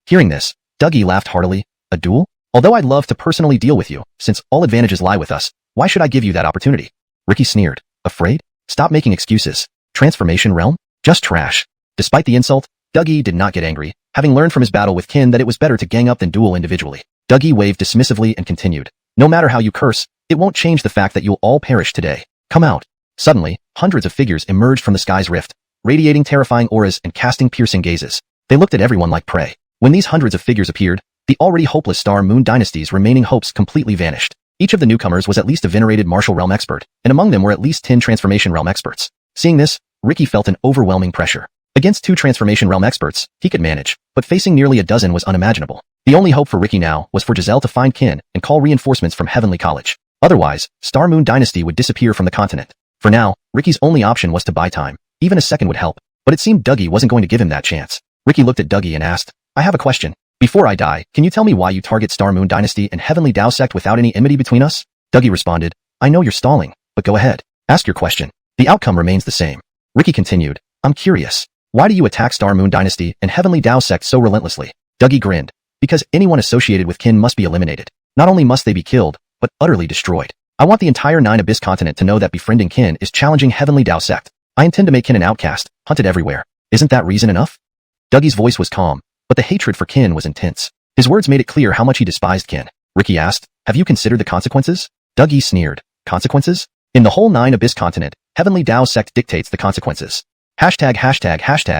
Hearing this, Dougie laughed heartily. A duel? Although I'd love to personally deal with you, since all advantages lie with us, why should I give you that opportunity? Ricky sneered. Afraid? Stop making excuses. Transformation realm? Just trash. Despite the insult, Dougie did not get angry, having learned from his battle with Kin that it was better to gang up than duel individually. Dougie waved dismissively and continued. No matter how you curse, it won't change the fact that you'll all perish today. Come out. Suddenly, hundreds of figures emerged from the sky's rift, radiating terrifying auras and casting piercing gazes. They looked at everyone like prey. When these hundreds of figures appeared, the already hopeless Star Moon Dynasty's remaining hopes completely vanished. Each of the newcomers was at least a venerated martial realm expert, and among them were at least 10 transformation realm experts. Seeing this, Ricky felt an overwhelming pressure. Against 2 transformation realm experts, he could manage, but facing nearly a dozen was unimaginable. The only hope for Ricky now was for Giselle to find Kin and call reinforcements from Heavenly College. Otherwise, Star Moon Dynasty would disappear from the continent. For now, Ricky's only option was to buy time. Even a second would help, but it seemed Dougie wasn't going to give him that chance. Ricky looked at Dougie and asked, I have a question. Before I die, can you tell me why you target Star Moon Dynasty and Heavenly Dao Sect without any enmity between us? Dougie responded, I know you're stalling, but go ahead. Ask your question. The outcome remains the same. Ricky continued, I'm curious. Why do you attack Star Moon Dynasty and Heavenly Dao Sect so relentlessly? Dougie grinned. Because anyone associated with Kin must be eliminated. Not only must they be killed, but utterly destroyed. I want the entire Nine Abyss continent to know that befriending Kin is challenging Heavenly Dao Sect. I intend to make Kin an outcast, hunted everywhere. Isn't that reason enough? Dougie's voice was calm, but the hatred for Kin was intense. His words made it clear how much he despised Kin. Ricky asked, have you considered the consequences? Dougie sneered. Consequences? In the whole Nine Abyss continent, Heavenly Dao Sect dictates the consequences. Hashtag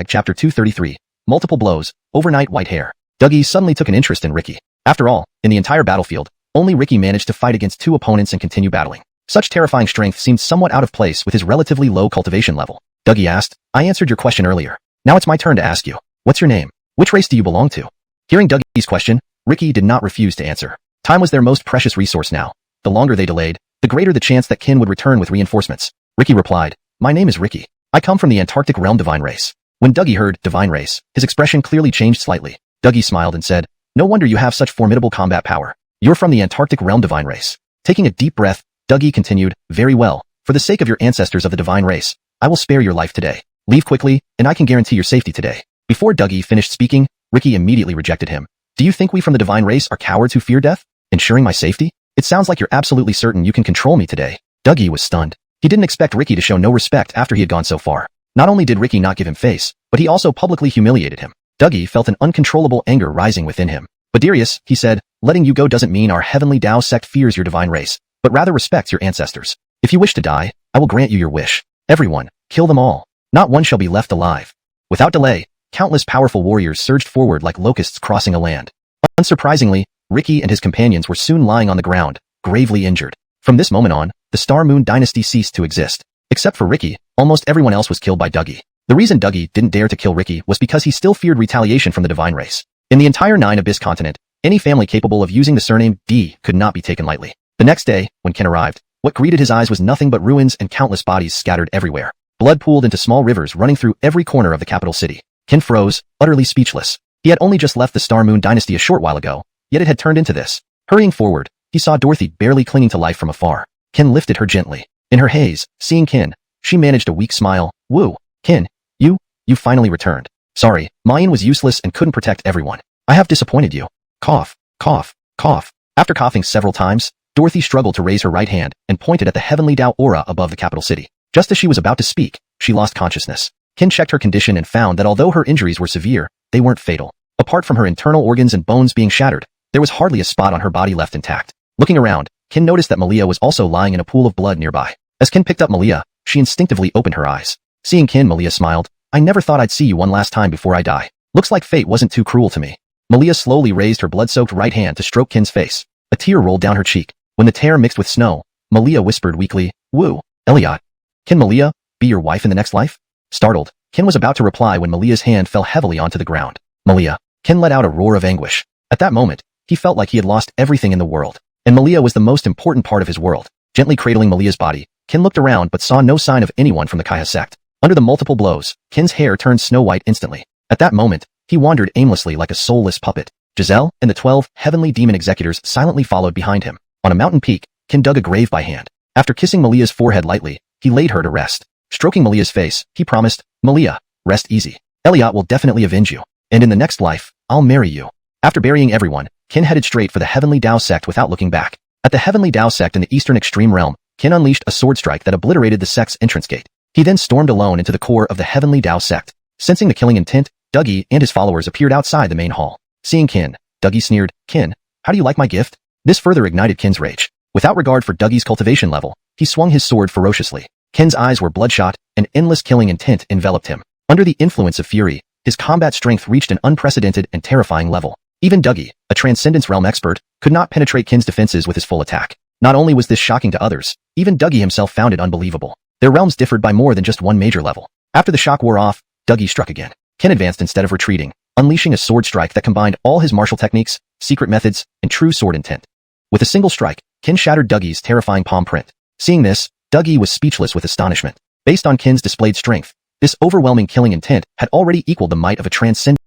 chapter 233. Multiple blows, overnight white hair. Dougie suddenly took an interest in Ricky. After all, in the entire battlefield, only Ricky managed to fight against 2 opponents and continue battling. Such terrifying strength seemed somewhat out of place with his relatively low cultivation level. Dougie asked, I answered your question earlier. Now it's my turn to ask you. What's your name? Which race do you belong to? Hearing Dougie's question, Ricky did not refuse to answer. Time was their most precious resource now. The longer they delayed, the greater the chance that Kin would return with reinforcements. Ricky replied, my name is Ricky. I come from the Antarctic realm divine race. When Dougie heard divine race, his expression clearly changed slightly. Dougie smiled and said, no wonder you have such formidable combat power. You're from the Antarctic realm divine race. Taking a deep breath, Dougie continued, very well. For the sake of your ancestors of the divine race, I will spare your life today. Leave quickly, and I can guarantee your safety today. Before Dougie finished speaking, Ricky immediately rejected him. Do you think we from the divine race are cowards who fear death? Ensuring my safety? It sounds like you're absolutely certain you can control me today. Dougie was stunned. He didn't expect Ricky to show no respect after he had gone so far. Not only did Ricky not give him face, but he also publicly humiliated him. Dougie felt an uncontrollable anger rising within him. But Darius, he said, letting you go doesn't mean our Heavenly Dao Sect fears your divine race, but rather respects your ancestors. If you wish to die, I will grant you your wish. Everyone, kill them all. Not one shall be left alive. Without delay, countless powerful warriors surged forward like locusts crossing a land. Unsurprisingly, Ricky and his companions were soon lying on the ground, gravely injured. From this moment on, the Star Moon Dynasty ceased to exist. Except for Ricky, almost everyone else was killed by Dougie. The reason Dougie didn't dare to kill Ricky was because he still feared retaliation from the divine race. In the entire Nine Abyss continent, any family capable of using the surname D could not be taken lightly. The next day, when Kin arrived, what greeted his eyes was nothing but ruins and countless bodies scattered everywhere. Blood pooled into small rivers running through every corner of the capital city. Kin froze, utterly speechless. He had only just left the Star Moon Dynasty a short while ago, yet it had turned into this. Hurrying forward, he saw Dorothy barely clinging to life from afar. Kin lifted her gently. In her haze, seeing Kin, she managed a weak smile. Wu, Kin, you finally returned. Sorry, mine was useless and couldn't protect everyone. I have disappointed you. Cough, cough, cough. After coughing several times, Dorothy struggled to raise her right hand and pointed at the Heavenly Dao aura above the capital city. Just as she was about to speak, she lost consciousness. Kin checked her condition and found that although her injuries were severe, they weren't fatal. Apart from her internal organs and bones being shattered, there was hardly a spot on her body left intact. Looking around, Kin noticed that Malia was also lying in a pool of blood nearby. As Kin picked up Malia, she instinctively opened her eyes. Seeing Kin, Malia smiled. I never thought I'd see you one last time before I die. Looks like fate wasn't too cruel to me. Malia slowly raised her blood-soaked right hand to stroke Kin's face. A tear rolled down her cheek. When the tear mixed with snow, Malia whispered weakly, Wu, Elliot. Can Malia be your wife in the next life? Startled, Kin was about to reply when Malia's hand fell heavily onto the ground. Malia. Kin let out a roar of anguish. At that moment, he felt like he had lost everything in the world, and Malia was the most important part of his world. Gently cradling Malia's body, Kin looked around but saw no sign of anyone from the Kaiha sect. Under the multiple blows, Kin's hair turned snow-white instantly. At that moment, he wandered aimlessly like a soulless puppet. Giselle and the 12 heavenly demon executors silently followed behind him. On a mountain peak, Kin dug a grave by hand. After kissing Malia's forehead lightly, he laid her to rest. Stroking Malia's face, he promised, Malia, rest easy. Elliot will definitely avenge you. And in the next life, I'll marry you. After burying everyone, Qin headed straight for the Heavenly Dao sect without looking back. At the Heavenly Dao sect in the Eastern Extreme Realm, Qin unleashed a sword strike that obliterated the sect's entrance gate. He then stormed alone into the core of the Heavenly Dao sect. Sensing the killing intent, Dougie and his followers appeared outside the main hall. Seeing Qin, Dougie sneered, Qin, how do you like my gift? This further ignited Qin's rage. Without regard for Dougie's cultivation level, he swung his sword ferociously. Qin's eyes were bloodshot, and endless killing intent enveloped him. Under the influence of fury, his combat strength reached an unprecedented and terrifying level. Even Dougie, a Transcendence Realm expert, could not penetrate Qin's defenses with his full attack. Not only was this shocking to others, even Dougie himself found it unbelievable. Their realms differed by more than just one major level. After the shock wore off, Dougie struck again. Qin advanced instead of retreating, unleashing a sword strike that combined all his martial techniques, secret methods, and true sword intent. With a single strike, Qin shattered Dougie's terrifying palm print. Seeing this, Dougie was speechless with astonishment. Based on Qin's displayed strength, this overwhelming killing intent had already equaled the might of a Transcendence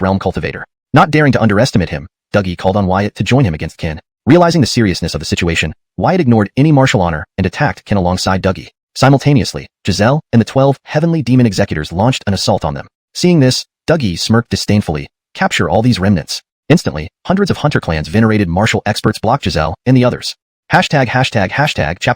Realm cultivator. Not daring to underestimate him, Dougie called on Wyatt to join him against Qin. Realizing the seriousness of the situation, Wyatt ignored any martial honor and attacked Qin alongside Dougie. Simultaneously, Giselle and the 12 heavenly demon executors launched an assault on them. Seeing this, Dougie smirked disdainfully. Capture all these remnants. Instantly, hundreds of hunter clans venerated martial experts blocked Giselle and the others. Chapter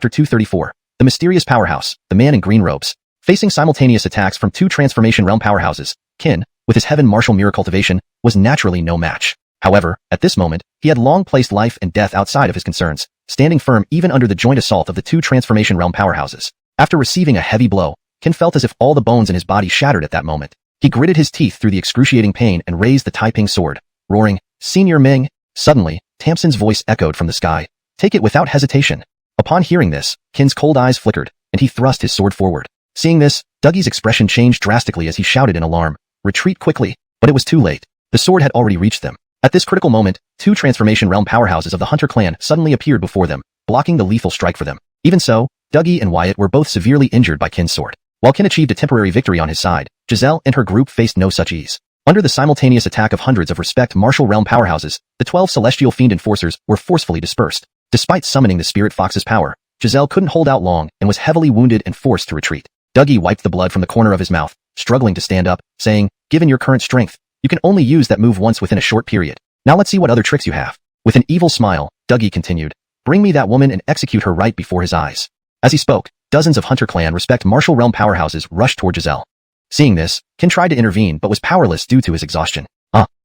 234. The mysterious powerhouse, the man in green robes. Facing simultaneous attacks from two transformation realm powerhouses, Qin, with his heaven martial mirror cultivation, was naturally no match. However, at this moment, he had long placed life and death outside of his concerns, standing firm even under the joint assault of the two transformation realm powerhouses. After receiving a heavy blow, Qin felt as if all the bones in his body shattered at that moment. He gritted his teeth through the excruciating pain and raised the Taiping sword, roaring, Senior Ming! Suddenly, Tamsin's voice echoed from the sky. Take it without hesitation. Upon hearing this, Qin's cold eyes flickered, and he thrust his sword forward. Seeing this, Dougie's expression changed drastically as he shouted in alarm, Retreat quickly, but it was too late. The sword had already reached them. At this critical moment, two transformation realm powerhouses of the Hunter clan suddenly appeared before them, blocking the lethal strike for them. Even so, Dougie and Wyatt were both severely injured by Qin's sword. While Qin achieved a temporary victory on his side, Giselle and her group faced no such ease. Under the simultaneous attack of hundreds of respect martial realm powerhouses, the 12 celestial fiend enforcers were forcefully dispersed. Despite summoning the spirit fox's power, Giselle couldn't hold out long and was heavily wounded and forced to retreat. Dougie wiped the blood from the corner of his mouth, struggling to stand up, saying, Given your current strength, you can only use that move once within a short period. Now let's see what other tricks you have. With an evil smile, Dougie continued, Bring me that woman and execute her right before his eyes. As he spoke, dozens of Hunter clan respect martial realm powerhouses rushed toward Giselle. Seeing this, Qin tried to intervene but was powerless due to his exhaustion.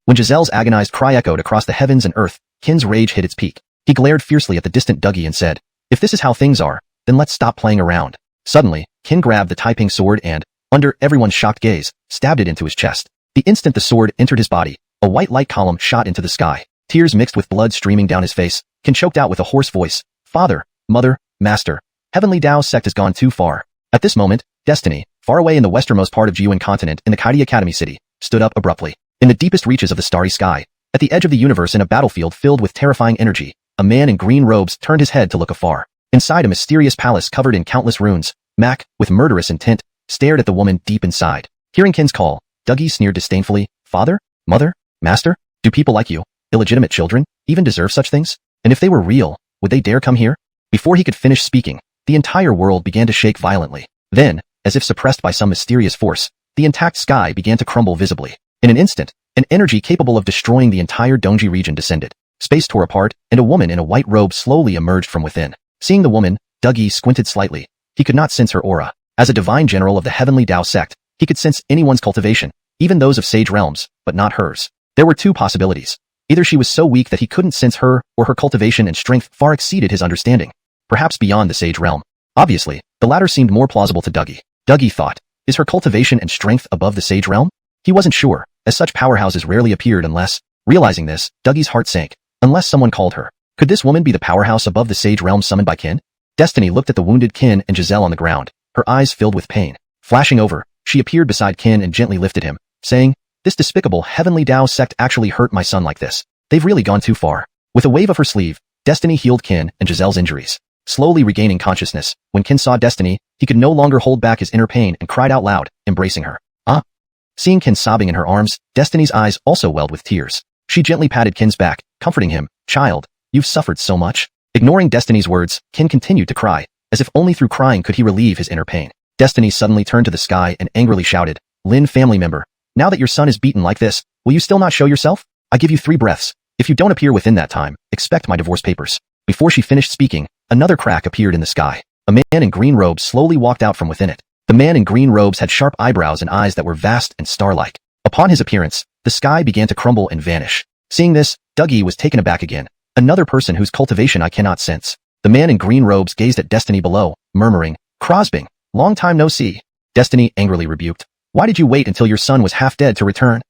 When Giselle's agonized cry echoed across the heavens and earth, Qin's rage hit its peak. He glared fiercely at the distant Dougie and said, If this is how things are, then let's stop playing around. Suddenly, Qin grabbed the Taiping sword and, under everyone's shocked gaze, stabbed it into his chest. The instant the sword entered his body, a white light column shot into the sky. Tears mixed with blood streaming down his face, Qin choked out with a hoarse voice, Father, Mother, Master, Heavenly Dao sect has gone too far. At this moment, Destiny, far away in the westernmost part of Jiuan continent in the Kaidi Academy city, stood up abruptly. In the deepest reaches of the starry sky, at the edge of the universe in a battlefield filled with terrifying energy, a man in green robes turned his head to look afar. Inside a mysterious palace covered in countless runes, Mac, with murderous intent, stared at the woman deep inside. Hearing Qin's call, Dougie sneered disdainfully, Father? Mother? Master? Do people like you, illegitimate children, even deserve such things? And if they were real, would they dare come here? Before he could finish speaking, the entire world began to shake violently. Then, as if suppressed by some mysterious force, the intact sky began to crumble visibly. In an instant, an energy capable of destroying the entire Dongji region descended. Space tore apart, and a woman in a white robe slowly emerged from within. Seeing the woman, Dougie squinted slightly. He could not sense her aura. As a divine general of the Heavenly Dao sect, he could sense anyone's cultivation, even those of sage realms, but not hers. There were two possibilities. Either she was so weak that he couldn't sense her, or her cultivation and strength far exceeded his understanding. Perhaps beyond the sage realm. Obviously, the latter seemed more plausible to Dougie. Dougie thought, is her cultivation and strength above the sage realm? He wasn't sure, as such powerhouses rarely appeared unless, realizing this, Dougie's heart sank. Unless someone called her. Could this woman be the powerhouse above the sage realm summoned by Qin? Destiny looked at the wounded Qin and Giselle on the ground, her eyes filled with pain. Flashing over, she appeared beside Qin and gently lifted him, saying, This despicable Heavenly Dao sect actually hurt my son like this. They've really gone too far. With a wave of her sleeve, Destiny healed Qin and Giselle's injuries. Slowly regaining consciousness, when Qin saw Destiny, he could no longer hold back his inner pain and cried out loud, embracing her. Seeing Qin sobbing in her arms, Destiny's eyes also welled with tears. She gently patted Qin's back, comforting him, Child, you've suffered so much. Ignoring Destiny's words, Kin continued to cry, as if only through crying could he relieve his inner pain. Destiny suddenly turned to the sky and angrily shouted, Lin family member, now that your son is beaten like this, will you still not show yourself? I give you 3 breaths. If you don't appear within that time, expect my divorce papers. Before she finished speaking, another crack appeared in the sky. A man in green robes slowly walked out from within it. The man in green robes had sharp eyebrows and eyes that were vast and star-like. Upon his appearance, the sky began to crumble and vanish. Seeing this, Dougie was taken aback again. Another person whose cultivation I cannot sense. The man in green robes gazed at Destiny below, murmuring, Crosbing, long time no see. Destiny angrily rebuked. Why did you wait until your son was half dead to return?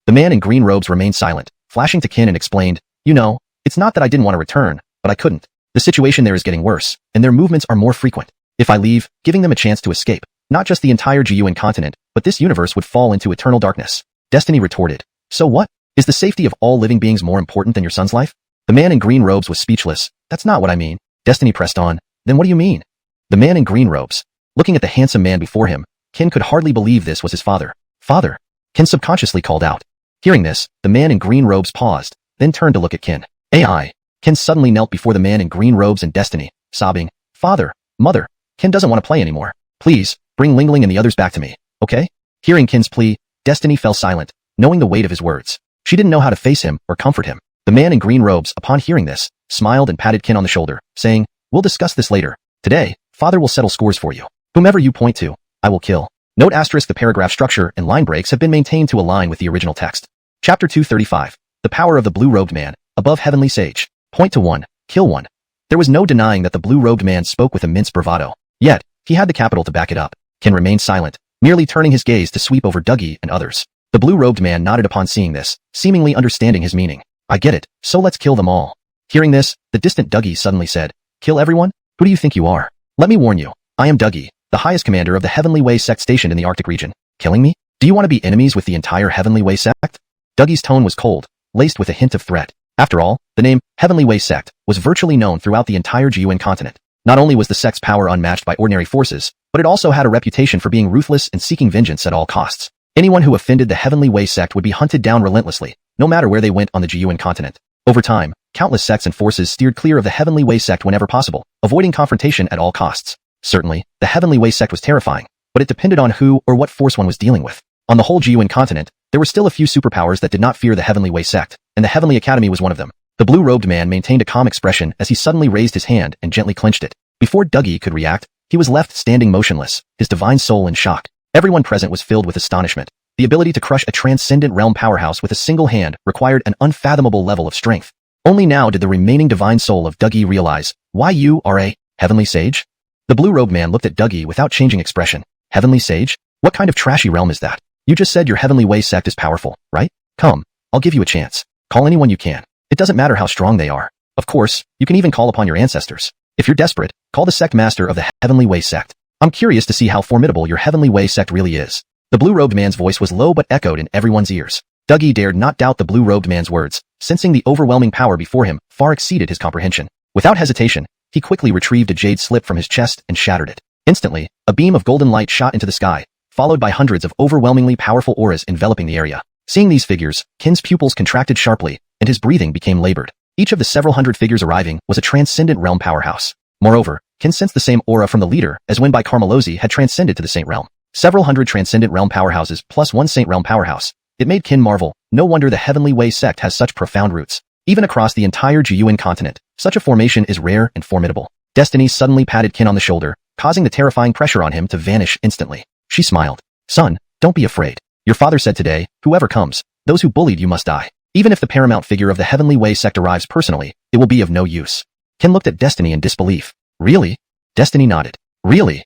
The man in green robes remained silent, flashing to Kin and explained, You know, it's not that I didn't want to return, but I couldn't. The situation there is getting worse, and their movements are more frequent. If I leave, giving them a chance to escape, not just the entire Jiyuan continent, but this universe would fall into eternal darkness. Destiny retorted, So what? Is the safety of all living beings more important than your son's life? The man in green robes was speechless. That's not what I mean. Destiny pressed on. Then what do you mean? The man in green robes. Looking at the handsome man before him, Kin could hardly believe this was his father. Father. Kin subconsciously called out. Hearing this, the man in green robes paused, then turned to look at Kin. AI. Kin suddenly knelt before the man in green robes and Destiny, sobbing, Father, Mother, Kin doesn't want to play anymore. Please, bring Lingling and the others back to me, okay? Hearing Kin's plea, Destiny fell silent, knowing the weight of his words. She didn't know how to face him or comfort him. The man in green robes, upon hearing this, smiled and patted Kin on the shoulder, saying, We'll discuss this later. Today, Father will settle scores for you. Whomever you point to, I will kill. Note asterisk the paragraph structure and line breaks have been maintained to align with the original text. Chapter 235. The Power of the Blue-Robed Man, Above Heavenly Sage. Point to 1. Kill 1. There was no denying that the blue-robed man spoke with immense bravado. Yet, he had the capital to back it up. Kin remained silent, merely turning his gaze to sweep over Dougie and others. The blue-robed man nodded upon seeing this, seemingly understanding his meaning. I get it, so let's kill them all. Hearing this, the distant Dougie suddenly said, Kill everyone? Who do you think you are? Let me warn you, I am Dougie, the highest commander of the Heavenly Way sect stationed in the Arctic region. Killing me? Do you want to be enemies with the entire Heavenly Way sect? Dougie's tone was cold, laced with a hint of threat. After all, the name Heavenly Way sect was virtually known throughout the entire Jiyuan continent. Not only was the sect's power unmatched by ordinary forces, but it also had a reputation for being ruthless and seeking vengeance at all costs. Anyone who offended the Heavenly Way sect would be hunted down relentlessly, no matter where they went on the Jiyuan continent. Over time, countless sects and forces steered clear of the Heavenly Way sect whenever possible, avoiding confrontation at all costs. Certainly, the Heavenly Way sect was terrifying, but it depended on who or what force one was dealing with. On the whole Jiyuan continent, there were still a few superpowers that did not fear the Heavenly Way sect, and the Heavenly Academy was one of them. The blue-robed man maintained a calm expression as he suddenly raised his hand and gently clenched it. Before Dougie could react, he was left standing motionless, his divine soul in shock. Everyone present was filled with astonishment. The ability to crush a transcendent realm powerhouse with a single hand required an unfathomable level of strength. Only now did the remaining divine soul of Dougie realize, why you are a heavenly sage? The blue-robed man looked at Dougie without changing expression. Heavenly sage? What kind of trashy realm is that? You just said your Heavenly Way sect is powerful, right? Come, I'll give you a chance. Call anyone you can. It doesn't matter how strong they are. Of course, you can even call upon your ancestors. If you're desperate, call the sect master of the Heavenly Way sect. I'm curious to see how formidable your Heavenly Way sect really is. The blue-robed man's voice was low but echoed in everyone's ears. Dougie dared not doubt the blue-robed man's words, sensing the overwhelming power before him far exceeded his comprehension. Without hesitation, he quickly retrieved a jade slip from his chest and shattered it. Instantly, a beam of golden light shot into the sky, followed by hundreds of overwhelmingly powerful auras enveloping the area. Seeing these figures, Kin's pupils contracted sharply, and his breathing became labored. Each of the several hundred figures arriving was a transcendent realm powerhouse. Moreover, Kin sensed the same aura from the leader as when by Carmelosi had transcended to the Saint Realm. Several hundred transcendent realm powerhouses plus one Saint Realm powerhouse. It made Kin marvel. No wonder the Heavenly Way sect has such profound roots. Even across the entire Jiyuan continent, such a formation is rare and formidable. Destiny suddenly patted Kin on the shoulder, causing the terrifying pressure on him to vanish instantly. She smiled. Son, don't be afraid. Your father said today, whoever comes, those who bullied you must die. Even if the paramount figure of the Heavenly Way sect arrives personally, it will be of no use. Kin looked at Destiny in disbelief. Really? Destiny nodded. Really?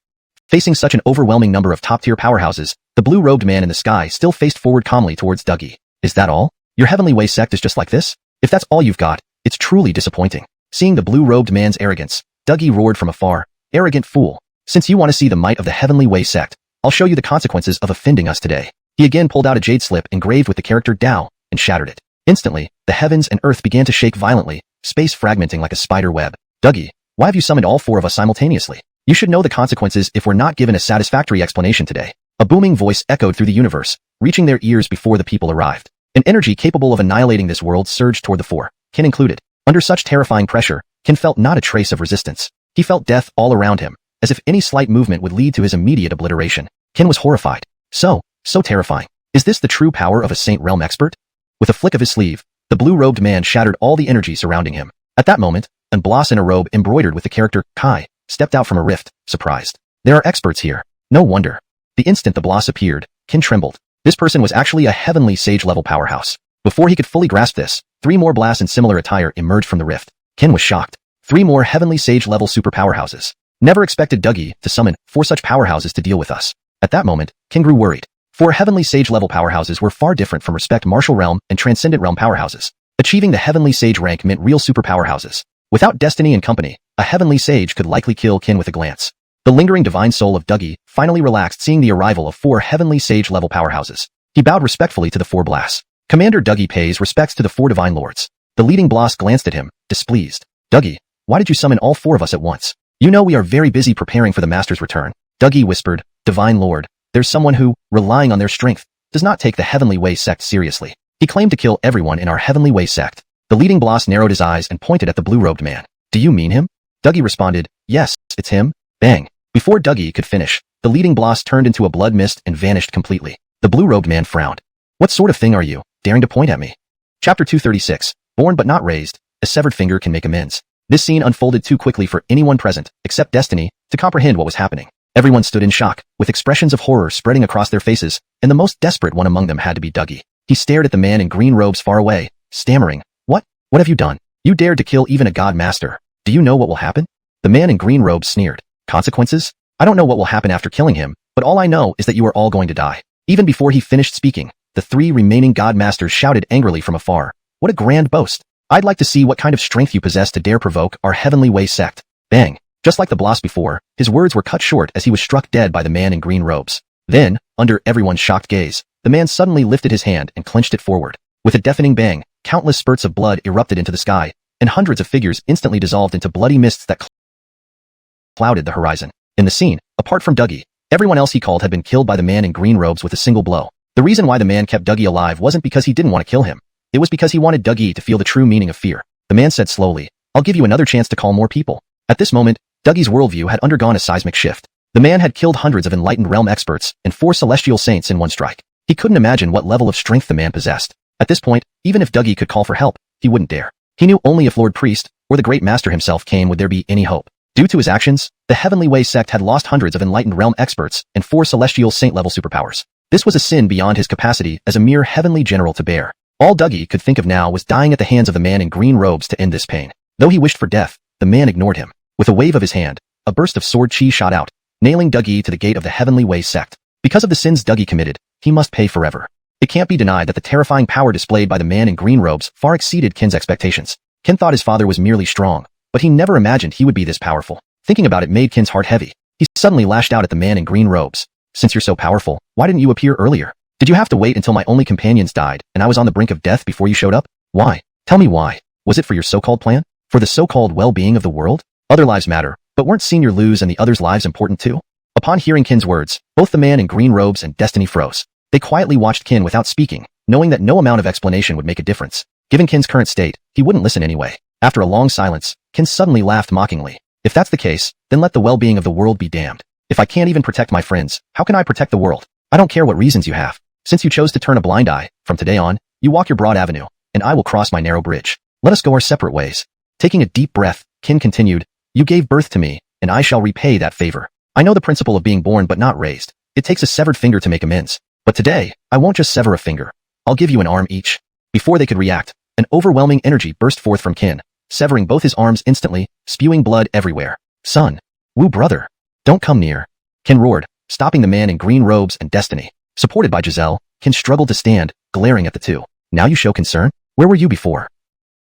Facing such an overwhelming number of top-tier powerhouses, the blue-robed man in the sky still faced forward calmly towards Dougie. Is that all? Your Heavenly Way sect is just like this? If that's all you've got, it's truly disappointing. Seeing the blue-robed man's arrogance, Dougie roared from afar. Arrogant fool. Since you want to see the might of the Heavenly Way sect, I'll show you the consequences of offending us today. He again pulled out a jade slip engraved with the character Dao, and shattered it. Instantly, the heavens and earth began to shake violently, space fragmenting like a spider web. Dougie, why have you summoned all four of us simultaneously? You should know the consequences if we're not given a satisfactory explanation today. A booming voice echoed through the universe, reaching their ears before the people arrived. An energy capable of annihilating this world surged toward the four, Kin included. Under such terrifying pressure, Kin felt not a trace of resistance. He felt death all around him, as if any slight movement would lead to his immediate obliteration. Kin was horrified. So terrifying. Is this the true power of a Saint Realm expert? With a flick of his sleeve, the blue-robed man shattered all the energy surrounding him. At that moment, an Bloss in a robe embroidered with the character Kai stepped out from a rift, surprised. There are experts here. No wonder. The instant the Bloss appeared, Kin trembled. This person was actually a heavenly sage-level powerhouse. Before he could fully grasp this, 3 more Blasts in similar attire emerged from the rift. Kin was shocked. 3 more heavenly sage-level super powerhouses. Never expected Dougie to summon 4 such powerhouses to deal with us. At that moment, Kin grew worried. 4 heavenly sage-level powerhouses were far different from respect martial realm and transcendent realm powerhouses. Achieving the heavenly sage rank meant real super powerhouses. Without destiny and company, a heavenly sage could likely kill Kin with a glance. The lingering divine soul of Dougie finally relaxed seeing the arrival of 4 heavenly sage-level powerhouses. He bowed respectfully to the 4 Blasts. Commander Dougie pays respects to the 4 divine lords. The leading Bloss glanced at him, displeased. Dougie, why did you summon all 4 of us at once? You know we are very busy preparing for the master's return. Dougie whispered, Divine Lord, there's someone who, relying on their strength, does not take the Heavenly Way sect seriously. He claimed to kill everyone in our Heavenly Way sect. The leading Bloss narrowed his eyes and pointed at the blue-robed man. Do you mean him? Dougie responded, yes, it's him. Bang. Before Dougie could finish, the leading Bloss turned into a blood mist and vanished completely. The blue-robed man frowned. What sort of thing are you, daring to point at me? Chapter 236, Born but not raised, a severed finger can make amends. This scene unfolded too quickly for anyone present, except Destiny, to comprehend what was happening. Everyone stood in shock, with expressions of horror spreading across their faces, and the most desperate one among them had to be Dougie. He stared at the man in green robes far away, stammering, What have you done? You dared to kill even a god master. Do you know what will happen? The man in green robes sneered. Consequences? I don't know what will happen after killing him, but all I know is that you are all going to die. Even before he finished speaking, the 3 remaining god masters shouted angrily from afar. What a grand boast. I'd like to see what kind of strength you possess to dare provoke our Heavenly Way sect. Bang. Just like the Bloss before, his words were cut short as he was struck dead by the man in green robes. Then, under everyone's shocked gaze, the man suddenly lifted his hand and clenched it forward. With a deafening bang, countless spurts of blood erupted into the sky, and hundreds of figures instantly dissolved into bloody mists that clouded the horizon. In the scene, apart from Dougie, everyone else he called had been killed by the man in green robes with a single blow. The reason why the man kept Dougie alive wasn't because he didn't want to kill him. It was because he wanted Dougie to feel the true meaning of fear. The man said slowly, I'll give you another chance to call more people. At this moment, Dougie's worldview had undergone a seismic shift. The man had killed hundreds of enlightened realm experts and 4 celestial saints in one strike. He couldn't imagine what level of strength the man possessed. At this point, even if Dougie could call for help, he wouldn't dare. He knew only if Lord Priest, or the Great Master himself came would there be any hope. Due to his actions, the Heavenly Way sect had lost hundreds of enlightened realm experts and 4 celestial saint-level superpowers. This was a sin beyond his capacity as a mere heavenly general to bear. All Dougie could think of now was dying at the hands of the man in green robes to end this pain. Though he wished for death, the man ignored him. With a wave of his hand, a burst of sword chi shot out, nailing Dougie to the gate of the Heavenly Way sect. Because of the sins Dougie committed, he must pay forever. It can't be denied that the terrifying power displayed by the man in green robes far exceeded Kin's expectations. Kin thought his father was merely strong, but he never imagined he would be this powerful. Thinking about it made Kin's heart heavy. He suddenly lashed out at the man in green robes. Since you're so powerful, why didn't you appear earlier? Did you have to wait until my only companions died and I was on the brink of death before you showed up? Why? Tell me why. Was it for your so-called plan? For the so-called well-being of the world? Other lives matter, but weren't Senior Lu's and the others' lives important too? Upon hearing Kin's words, both the man in green robes and Destiny froze. They quietly watched Kin without speaking, knowing that no amount of explanation would make a difference. Given Kin's current state, he wouldn't listen anyway. After a long silence, Kin suddenly laughed mockingly. If that's the case, then let the well-being of the world be damned. If I can't even protect my friends, how can I protect the world? I don't care what reasons you have. Since you chose to turn a blind eye, from today on, you walk your broad avenue, and I will cross my narrow bridge. Let us go our separate ways. Taking a deep breath, Kin continued, You gave birth to me, and I shall repay that favor. I know the principle of being born but not raised. It takes a severed finger to make amends. But today, I won't just sever a finger. I'll give you an arm each. Before they could react, an overwhelming energy burst forth from Kin, severing both his arms instantly, spewing blood everywhere. Son. Wu brother. Don't come near. Kin roared, stopping the man in green robes and Destiny. Supported by Giselle, Kin struggled to stand, glaring at the two. Now you show concern? Where were you before?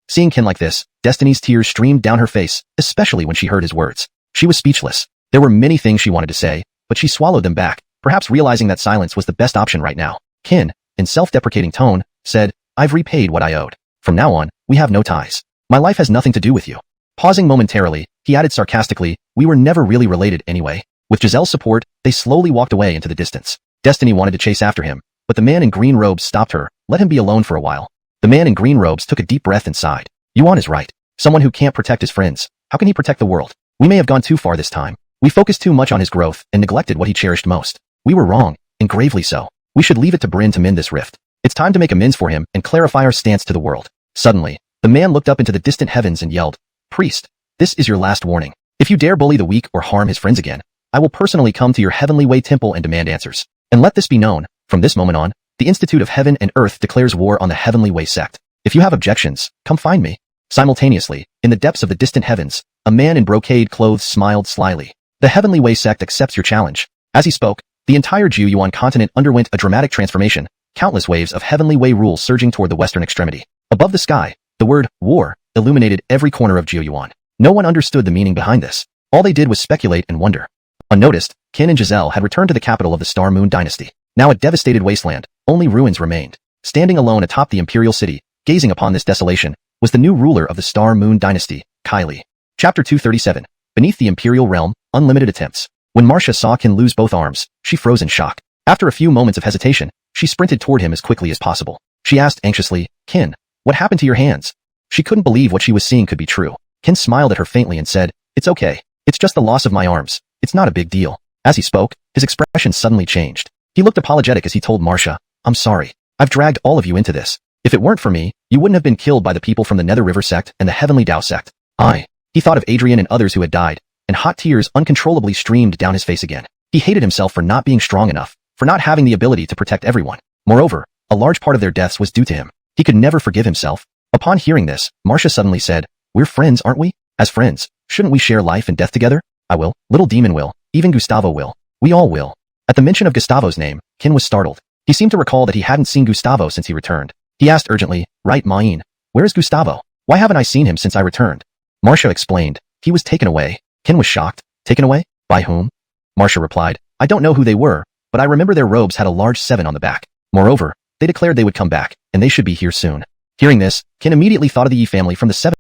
Seeing Kin like this, Destiny's tears streamed down her face, especially when she heard his words. She was speechless. There were many things she wanted to say, but she swallowed them back, perhaps realizing that silence was the best option right now. Kin, in self-deprecating tone, said, I've repaid what I owed. From now on, we have no ties. My life has nothing to do with you. Pausing momentarily, he added sarcastically, we were never really related anyway. With Giselle's support, they slowly walked away into the distance. Destiny wanted to chase after him, but the man in green robes stopped her, let him be alone for a while. The man in green robes took a deep breath and sighed. Yuan is right. Someone who can't protect his friends, how can he protect the world? We may have gone too far this time. We focused too much on his growth and neglected what he cherished most. We were wrong, and gravely so. We should leave it to Bryn to mend this rift. It's time to make amends for him and clarify our stance to the world. Suddenly, the man looked up into the distant heavens and yelled, "Priest, this is your last warning. If you dare bully the weak or harm his friends again, I will personally come to your Heavenly Way temple and demand answers. And let this be known, from this moment on, the Institute of Heaven and Earth declares war on the Heavenly Way sect. If you have objections, come find me." Simultaneously, in the depths of the distant heavens, a man in brocade clothes smiled slyly. "The Heavenly Way sect accepts your challenge." As he spoke, the entire Wu Yuan continent underwent a dramatic transformation, countless waves of Heavenly Way rule surging toward the western extremity. Above the sky, the word war illuminated every corner of Wu Yuan. No one understood the meaning behind this. All they did was speculate and wonder. Unnoticed, Qin and Giselle had returned to the capital of the Star Moon dynasty. Now a devastated wasteland, only ruins remained. Standing alone atop the imperial city, gazing upon this desolation, was the new ruler of the Star Moon dynasty, Kylie. Chapter 237. Beneath the imperial realm, unlimited attempts. When Marcia saw Qin lose both arms, she froze in shock. After a few moments of hesitation, she sprinted toward him as quickly as possible. She asked anxiously, "Qin, what happened to your hands?" She couldn't believe what she was seeing could be true. Qin smiled at her faintly and said, "It's okay. It's just the loss of my arms. It's not a big deal." As he spoke, his expression suddenly changed. He looked apologetic as he told Marcia, "I'm sorry. I've dragged all of you into this. If it weren't for me, you wouldn't have been killed by the people from the Nether River sect and the Heavenly Dao sect." He thought of Adrian and others who had died, and hot tears uncontrollably streamed down his face again. He hated himself for not being strong enough, for not having the ability to protect everyone. Moreover, a large part of their deaths was due to him. He could never forgive himself. Upon hearing this, Marcia suddenly said, "We're friends, aren't we? As friends, shouldn't we share life and death together? I will, little demon will, even Gustavo will. We all will." At the mention of Gustavo's name, Qin was startled. He seemed to recall that he hadn't seen Gustavo since he returned. He asked urgently, "Right, Main, where is Gustavo? Why haven't I seen him since I returned?" Marcia explained, "He was taken away." Qin was shocked. "Taken away? By whom?" Marcia replied, "I don't know who they were, but I remember their robes had a large 7 on the back. Moreover, they declared they would come back, and they should be here soon." Hearing this, Qin immediately thought of the Yi family from the 7th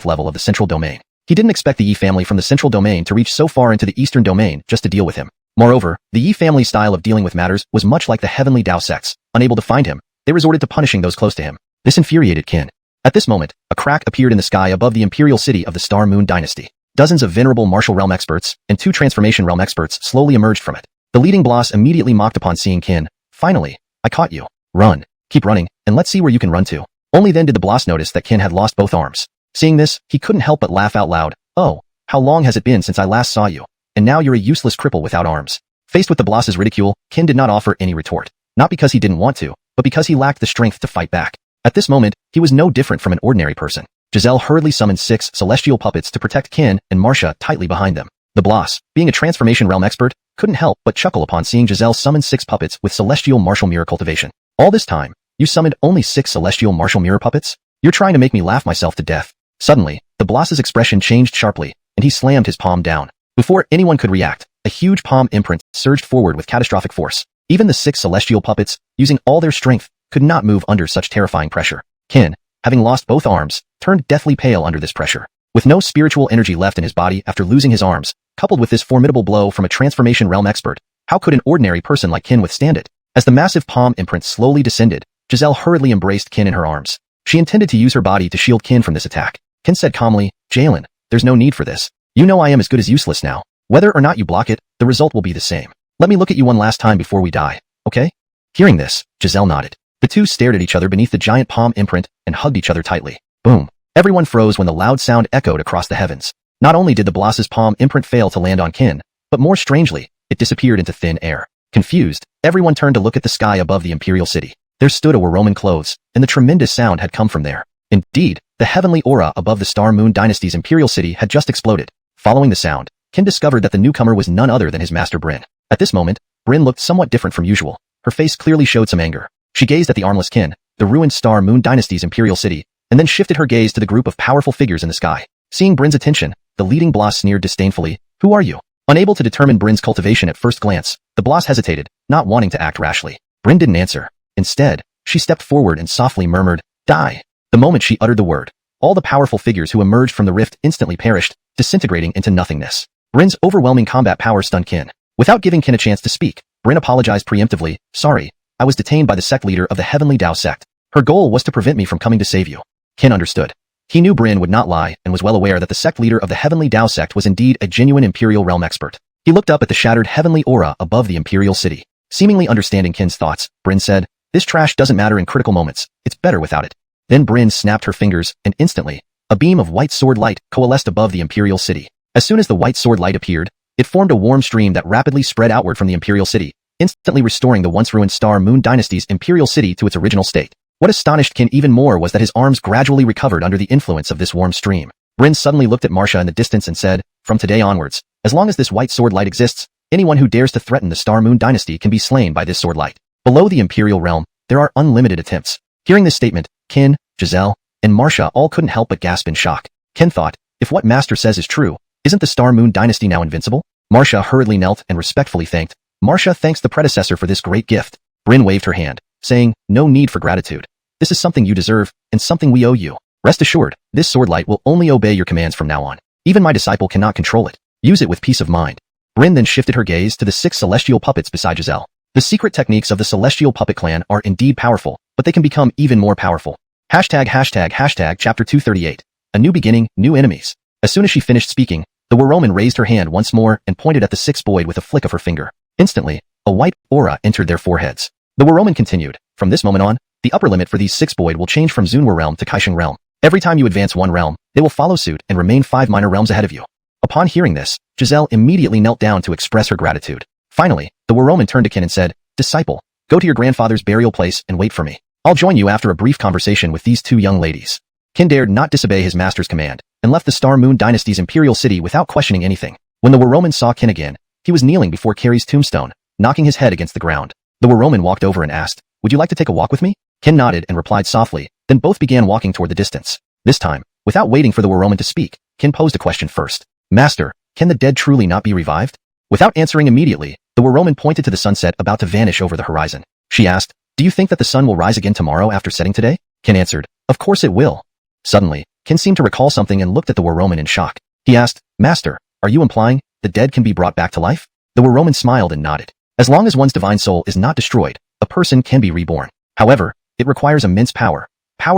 level of the central domain. He didn't expect the Yi family from the central domain to reach so far into the eastern domain just to deal with him. Moreover, the Yi family's style of dealing with matters was much like the Heavenly Dao sects. Unable to find him, they resorted to punishing those close to him. This infuriated Qin. At this moment, a crack appeared in the sky above the imperial city of the Star Moon dynasty. Dozens of venerable martial realm experts and 2 transformation realm experts slowly emerged from it. The leading boss immediately mocked upon seeing Qin. "Finally, I caught you. Run. Keep running, and let's see where you can run to." Only then did the boss notice that Qin had lost both arms. Seeing this, he couldn't help but laugh out loud. "Oh, how long has it been since I last saw you? And now you're a useless cripple without arms." Faced with the boss's ridicule, Qin did not offer any retort. Not because he didn't want to, but because he lacked the strength to fight back. At this moment, he was no different from an ordinary person. Giselle hurriedly summoned 6 celestial puppets to protect Qin and Marcia tightly behind them. The boss, being a transformation realm expert, couldn't help but chuckle upon seeing Giselle summon 6 puppets with celestial martial mirror cultivation. "All this time, you summoned only 6 celestial martial mirror puppets? You're trying to make me laugh myself to death." Suddenly, the boss's expression changed sharply, and he slammed his palm down. Before anyone could react, a huge palm imprint surged forward with catastrophic force. Even the 6 celestial puppets, using all their strength, could not move under such terrifying pressure. Qin, having lost both arms, turned deathly pale under this pressure. With no spiritual energy left in his body after losing his arms, coupled with this formidable blow from a transformation realm expert, how could an ordinary person like Qin withstand it? As the massive palm imprint slowly descended, Giselle hurriedly embraced Qin in her arms. She intended to use her body to shield Qin from this attack. Qin said calmly, "Jalen, there's no need for this. You know I am as good as useless now. Whether or not you block it, the result will be the same. Let me look at you one last time before we die, okay?" Hearing this, Giselle nodded. The two stared at each other beneath the giant palm imprint and hugged each other tightly. Boom. Everyone froze when the loud sound echoed across the heavens. Not only did the boss's palm imprint fail to land on Qin, but more strangely, it disappeared into thin air. Confused, everyone turned to look at the sky above the imperial city. There stood a Roman clothes, and the tremendous sound had come from there. Indeed, the heavenly aura above the Star Moon dynasty's imperial city had just exploded. Following the sound, Qin discovered that the newcomer was none other than his master Bryn. At this moment, Bryn looked somewhat different from usual. Her face clearly showed some anger. She gazed at the armless Qin, the ruined Star Moon dynasty's imperial city, and then shifted her gaze to the group of powerful figures in the sky. Seeing Bryn's attention, the leading boss sneered disdainfully, "Who are you?" Unable to determine Bryn's cultivation at first glance, the boss hesitated, not wanting to act rashly. Bryn didn't answer. Instead, she stepped forward and softly murmured, "Die." The moment she uttered the word, all the powerful figures who emerged from the rift instantly perished, disintegrating into nothingness. Bryn's overwhelming combat power stunned Qin. Without giving Qin a chance to speak, Bryn apologized preemptively, "Sorry, I was detained by the sect leader of the Heavenly Tao sect. Her goal was to prevent me from coming to save you. Qin understood. He knew Bryn would not lie and was well aware that the sect leader of the Heavenly Tao sect was indeed a genuine Imperial Realm expert. He looked up at the shattered heavenly aura above the Imperial City. Seemingly understanding Qin's thoughts, Bryn said, "This trash doesn't matter in critical moments. It's better without it." Then Bryn snapped her fingers, and instantly, a beam of white sword light coalesced above the Imperial City. As soon as the white sword light appeared, it formed a warm stream that rapidly spread outward from the Imperial City, instantly restoring the once ruined Star Moon Dynasty's Imperial City to its original state. What astonished Qin even more was that his arms gradually recovered under the influence of this warm stream. Bryn suddenly looked at Marcia in the distance and said, "From today onwards, as long as this white sword light exists, anyone who dares to threaten the Star Moon Dynasty can be slain by this sword light. Below the Imperial Realm, there are unlimited attempts." Hearing this statement, Qin, Giselle, and Marcia all couldn't help but gasp in shock. Qin thought, if what Master says is true, isn't the Star Moon Dynasty now invincible? Marcia hurriedly knelt and respectfully thanked. Marcia thanks the predecessor for this great gift. Bryn waved her hand, saying, "No need for gratitude. This is something you deserve, and something we owe you. Rest assured, this sword light will only obey your commands from now on. Even my disciple cannot control it. Use it with peace of mind." Bryn then shifted her gaze to the 6 celestial puppets beside Giselle. The secret techniques of the celestial puppet clan are indeed powerful, but they can become even more powerful. Chapter 238. A new beginning, new enemies. As soon as she finished speaking, the Waroman raised her hand once more and pointed at the 6 boys with a flick of her finger. Instantly, a white aura entered their foreheads. The Waroman continued, "From this moment on, the upper limit for these 6 boys will change from Zunhua realm to Cangsheng realm. Every time you advance one realm, they will follow suit and remain 5 minor realms ahead of you." Upon hearing this, Giselle immediately knelt down to express her gratitude. Finally, the Waroman turned to Qin and said, "Disciple, go to your grandfather's burial place and wait for me. I'll join you after a brief conversation with these 2 young ladies." Qin dared not disobey his master's command, and left the Star Moon Dynasty's Imperial City without questioning anything. When the Waroman saw Qin again, he was kneeling before Carrie's tombstone, knocking his head against the ground. The Waroman walked over and asked, "Would you like to take a walk with me?" Qin nodded and replied softly, then both began walking toward the distance. This time, without waiting for the Waroman to speak, Qin posed a question first. "Master, can the dead truly not be revived?" Without answering immediately, the Waroman pointed to the sunset about to vanish over the horizon. She asked, "Do you think that the sun will rise again tomorrow after setting today?" Qin answered, "Of course it will." Suddenly, Qin seemed to recall something and looked at the Waroman in shock. He asked, "Master, are you implying the dead can be brought back to life?" The Waroman smiled and nodded. As long as one's divine soul is not destroyed, a person can be reborn. However, it requires immense power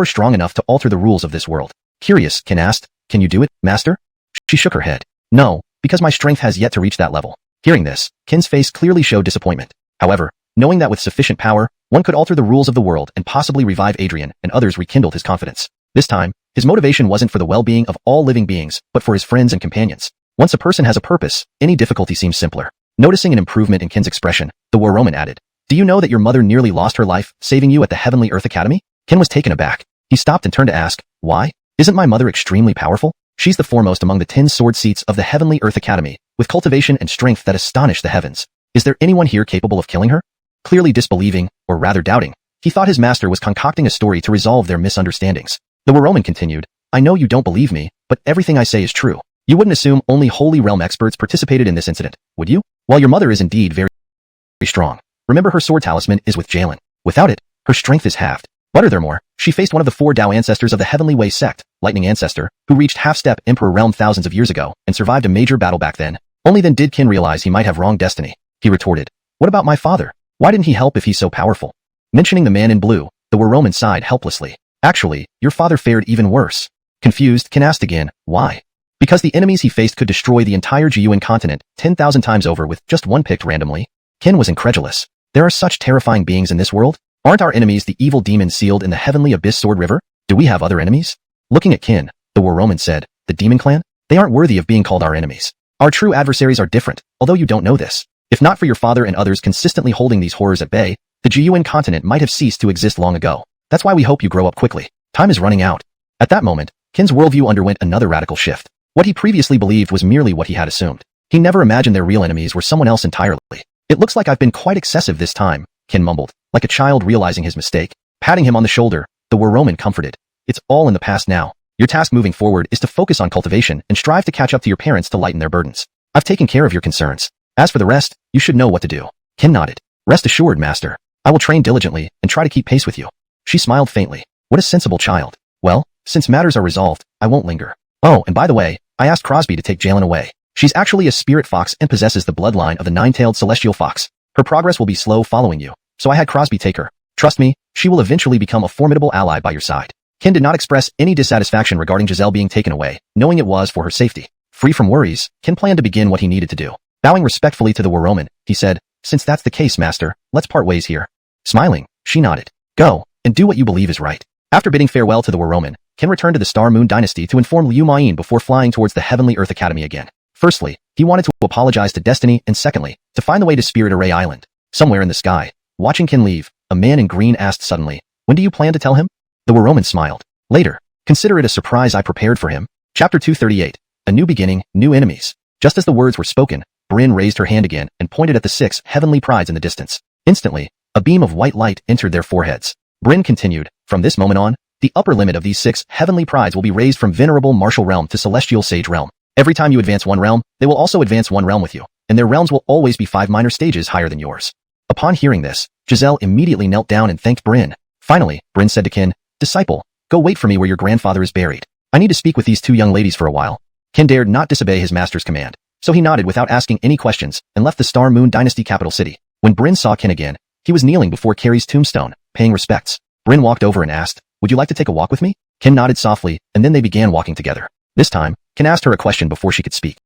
strong enough to alter the rules of this world. Curious, Qin asked, "Can you do it, Master?" She shook her head. "No, because my strength has yet to reach that level." Hearing this, Qin's face clearly showed disappointment. However, knowing that with sufficient power, one could alter the rules of the world and possibly revive Adrian and others rekindled his confidence. This time, his motivation wasn't for the well-being of all living beings, but for his friends and companions. Once a person has a purpose, any difficulty seems simpler. Noticing an improvement in Qin's expression, the Waroman added, "Do you know that your mother nearly lost her life, saving you at the Heavenly Earth Academy?" Qin was taken aback. He stopped and turned to ask, "Why? Isn't my mother extremely powerful? She's the foremost among the 10 sword seats of the Heavenly Earth Academy, with cultivation and strength that astonish the heavens. Is there anyone here capable of killing her?" Clearly disbelieving, or rather doubting, he thought his master was concocting a story to resolve their misunderstandings. The Waroman continued, "I know you don't believe me, but everything I say is true. You wouldn't assume only Holy Realm experts participated in this incident, would you? While your mother is indeed very strong, remember her sword talisman is with Jalen. Without it, her strength is halved. Furthermore, she faced one of the 4 Dao ancestors of the Heavenly Way sect, Lightning Ancestor, who reached half-step Emperor realm thousands of years ago and survived a major battle back then. Only then did Qin realize he might have wrong destiny. He retorted, "What about my father? Why didn't he help if he's so powerful?" Mentioning the man in blue, the Waroman sighed helplessly. "Actually, your father fared even worse." Confused, Qin asked again, "Why?" Because the enemies he faced could destroy the entire Jiyuan continent 10,000 times over with just one picked randomly. Qin was incredulous. There are such terrifying beings in this world? Aren't our enemies the evil demons sealed in the Heavenly Abyss Sword River? Do we have other enemies? Looking at Qin, the Waroman said, "The Demon Clan? They aren't worthy of being called our enemies. Our true adversaries are different, although you don't know this. If not for your father and others consistently holding these horrors at bay, the Jiyuan continent might have ceased to exist long ago. That's why we hope you grow up quickly. Time is running out." At that moment, Qin's worldview underwent another radical shift. What he previously believed was merely what he had assumed. He never imagined their real enemies were someone else entirely. "It looks like I've been quite excessive this time," Qin mumbled, like a child realizing his mistake. Patting him on the shoulder, the Waroman comforted. "It's all in the past now. Your task moving forward is to focus on cultivation and strive to catch up to your parents to lighten their burdens. I've taken care of your concerns. As for the rest, you should know what to do." Qin nodded. "Rest assured, Master. I will train diligently and try to keep pace with you." She smiled faintly. What a sensible child. "Well, since matters are resolved, I won't linger. Oh, and by the way, I asked Crosby to take Jalen away. She's actually a spirit fox and possesses the bloodline of the 9-tailed celestial fox. Her progress will be slow following you. so I had Crosby take her. Trust me, she will eventually become a formidable ally by your side. Ken did not express any dissatisfaction regarding Giselle being taken away, knowing it was for her safety. Free from worries, Ken planned to begin what he needed to do. Bowing respectfully to the Wu Roman, he said, "Since that's the case, master, let's part ways here." Smiling, she nodded. "Go, and do what you believe is right." After bidding farewell to the Wu Roman, Ken returned to the Star Moon Dynasty to inform Liu Mayin before flying towards the Heavenly Earth Academy again. Firstly, he wanted to apologize to Destiny, and secondly, to find the way to Spirit Array Island. Somewhere in the sky, watching Ken leave, a man in green asked suddenly, "When do you plan to tell him?" The Wu Roman smiled. "Later. Consider it a surprise I prepared for him." Chapter 238. A New Beginning, New Enemies. Just as the words were spoken, Bryn raised her hand again and pointed at the 6 heavenly prides in the distance. Instantly, a beam of white light entered their foreheads. Bryn continued, "From this moment on, the upper limit of these 6 heavenly prides will be raised from Venerable Martial Realm to Celestial Sage Realm. Every time you advance one realm, they will also advance one realm with you, and their realms will always be 5 minor stages higher than yours." Upon hearing this, Giselle immediately knelt down and thanked Bryn. Finally, Bryn said to Ken, "Disciple, go wait for me where your grandfather is buried. I need to speak with these 2 young ladies for a while." Ken dared not disobey his master's command, so he nodded without asking any questions and left the Star Moon Dynasty capital city. When Bryn saw Ken again, he was kneeling before Carrie's tombstone, paying respects. Bryn walked over and asked, "Would you like to take a walk with me?" Ken nodded softly, and then they began walking together. This time, Ken asked her a question before she could speak.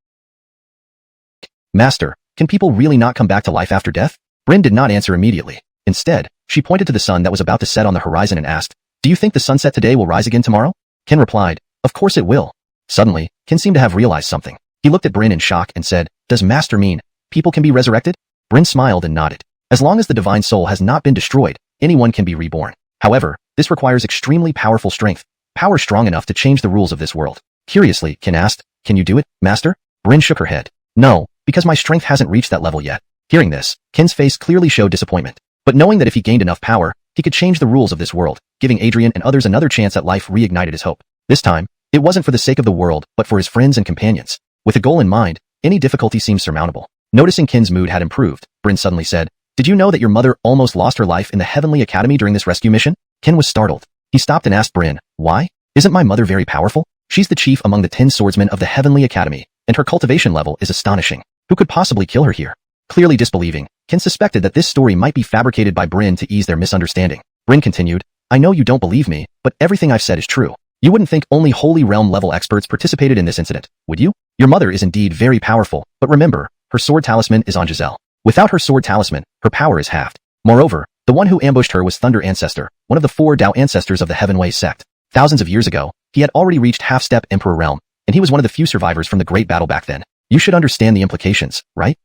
"Master, can people really not come back to life after death?" Bryn did not answer immediately. Instead, she pointed to the sun that was about to set on the horizon and asked, "Do you think the sunset today will rise again tomorrow?" Ken replied, "Of course it will." Suddenly, Ken seemed to have realized something. He looked at Bryn in shock and said, "Does Master mean people can be resurrected?" Bryn smiled and nodded. As long as the divine soul has not been destroyed, anyone can be reborn. However, this requires extremely powerful strength, power strong enough to change the rules of this world. Curiously, Ken asked, "Can you do it, Master?" Bryn shook her head. "No, because my strength hasn't reached that level yet." Hearing this, Ken's face clearly showed disappointment. But knowing that if he gained enough power, he could change the rules of this world, giving Adrian and others another chance at life reignited his hope. This time, it wasn't for the sake of the world, but for his friends and companions. With a goal in mind, any difficulty seemed surmountable. Noticing Ken's mood had improved, Bryn suddenly said, "Did you know that your mother almost lost her life in the Heavenly Academy during this rescue mission?" Ken was startled. He stopped and asked Bryn, "Why? Isn't my mother very powerful? She's the chief among the 10 swordsmen of the Heavenly Academy, and her cultivation level is astonishing. Who could possibly kill her here?" Clearly disbelieving, Ken suspected that this story might be fabricated by Bryn to ease their misunderstanding. Bryn continued, "I know you don't believe me, but everything I've said is true. You wouldn't think only Holy Realm level experts participated in this incident, would you? Your mother is indeed very powerful, but remember, her sword talisman is on Giselle. Without her sword talisman, her power is halved. Moreover, the one who ambushed her was Thunder Ancestor, one of the 4 Dao ancestors of the Heavenway sect. Thousands of years ago, he had already reached half-step Emperor Realm, and he was one of the few survivors from the Great Battle back then. You should understand the implications, right?"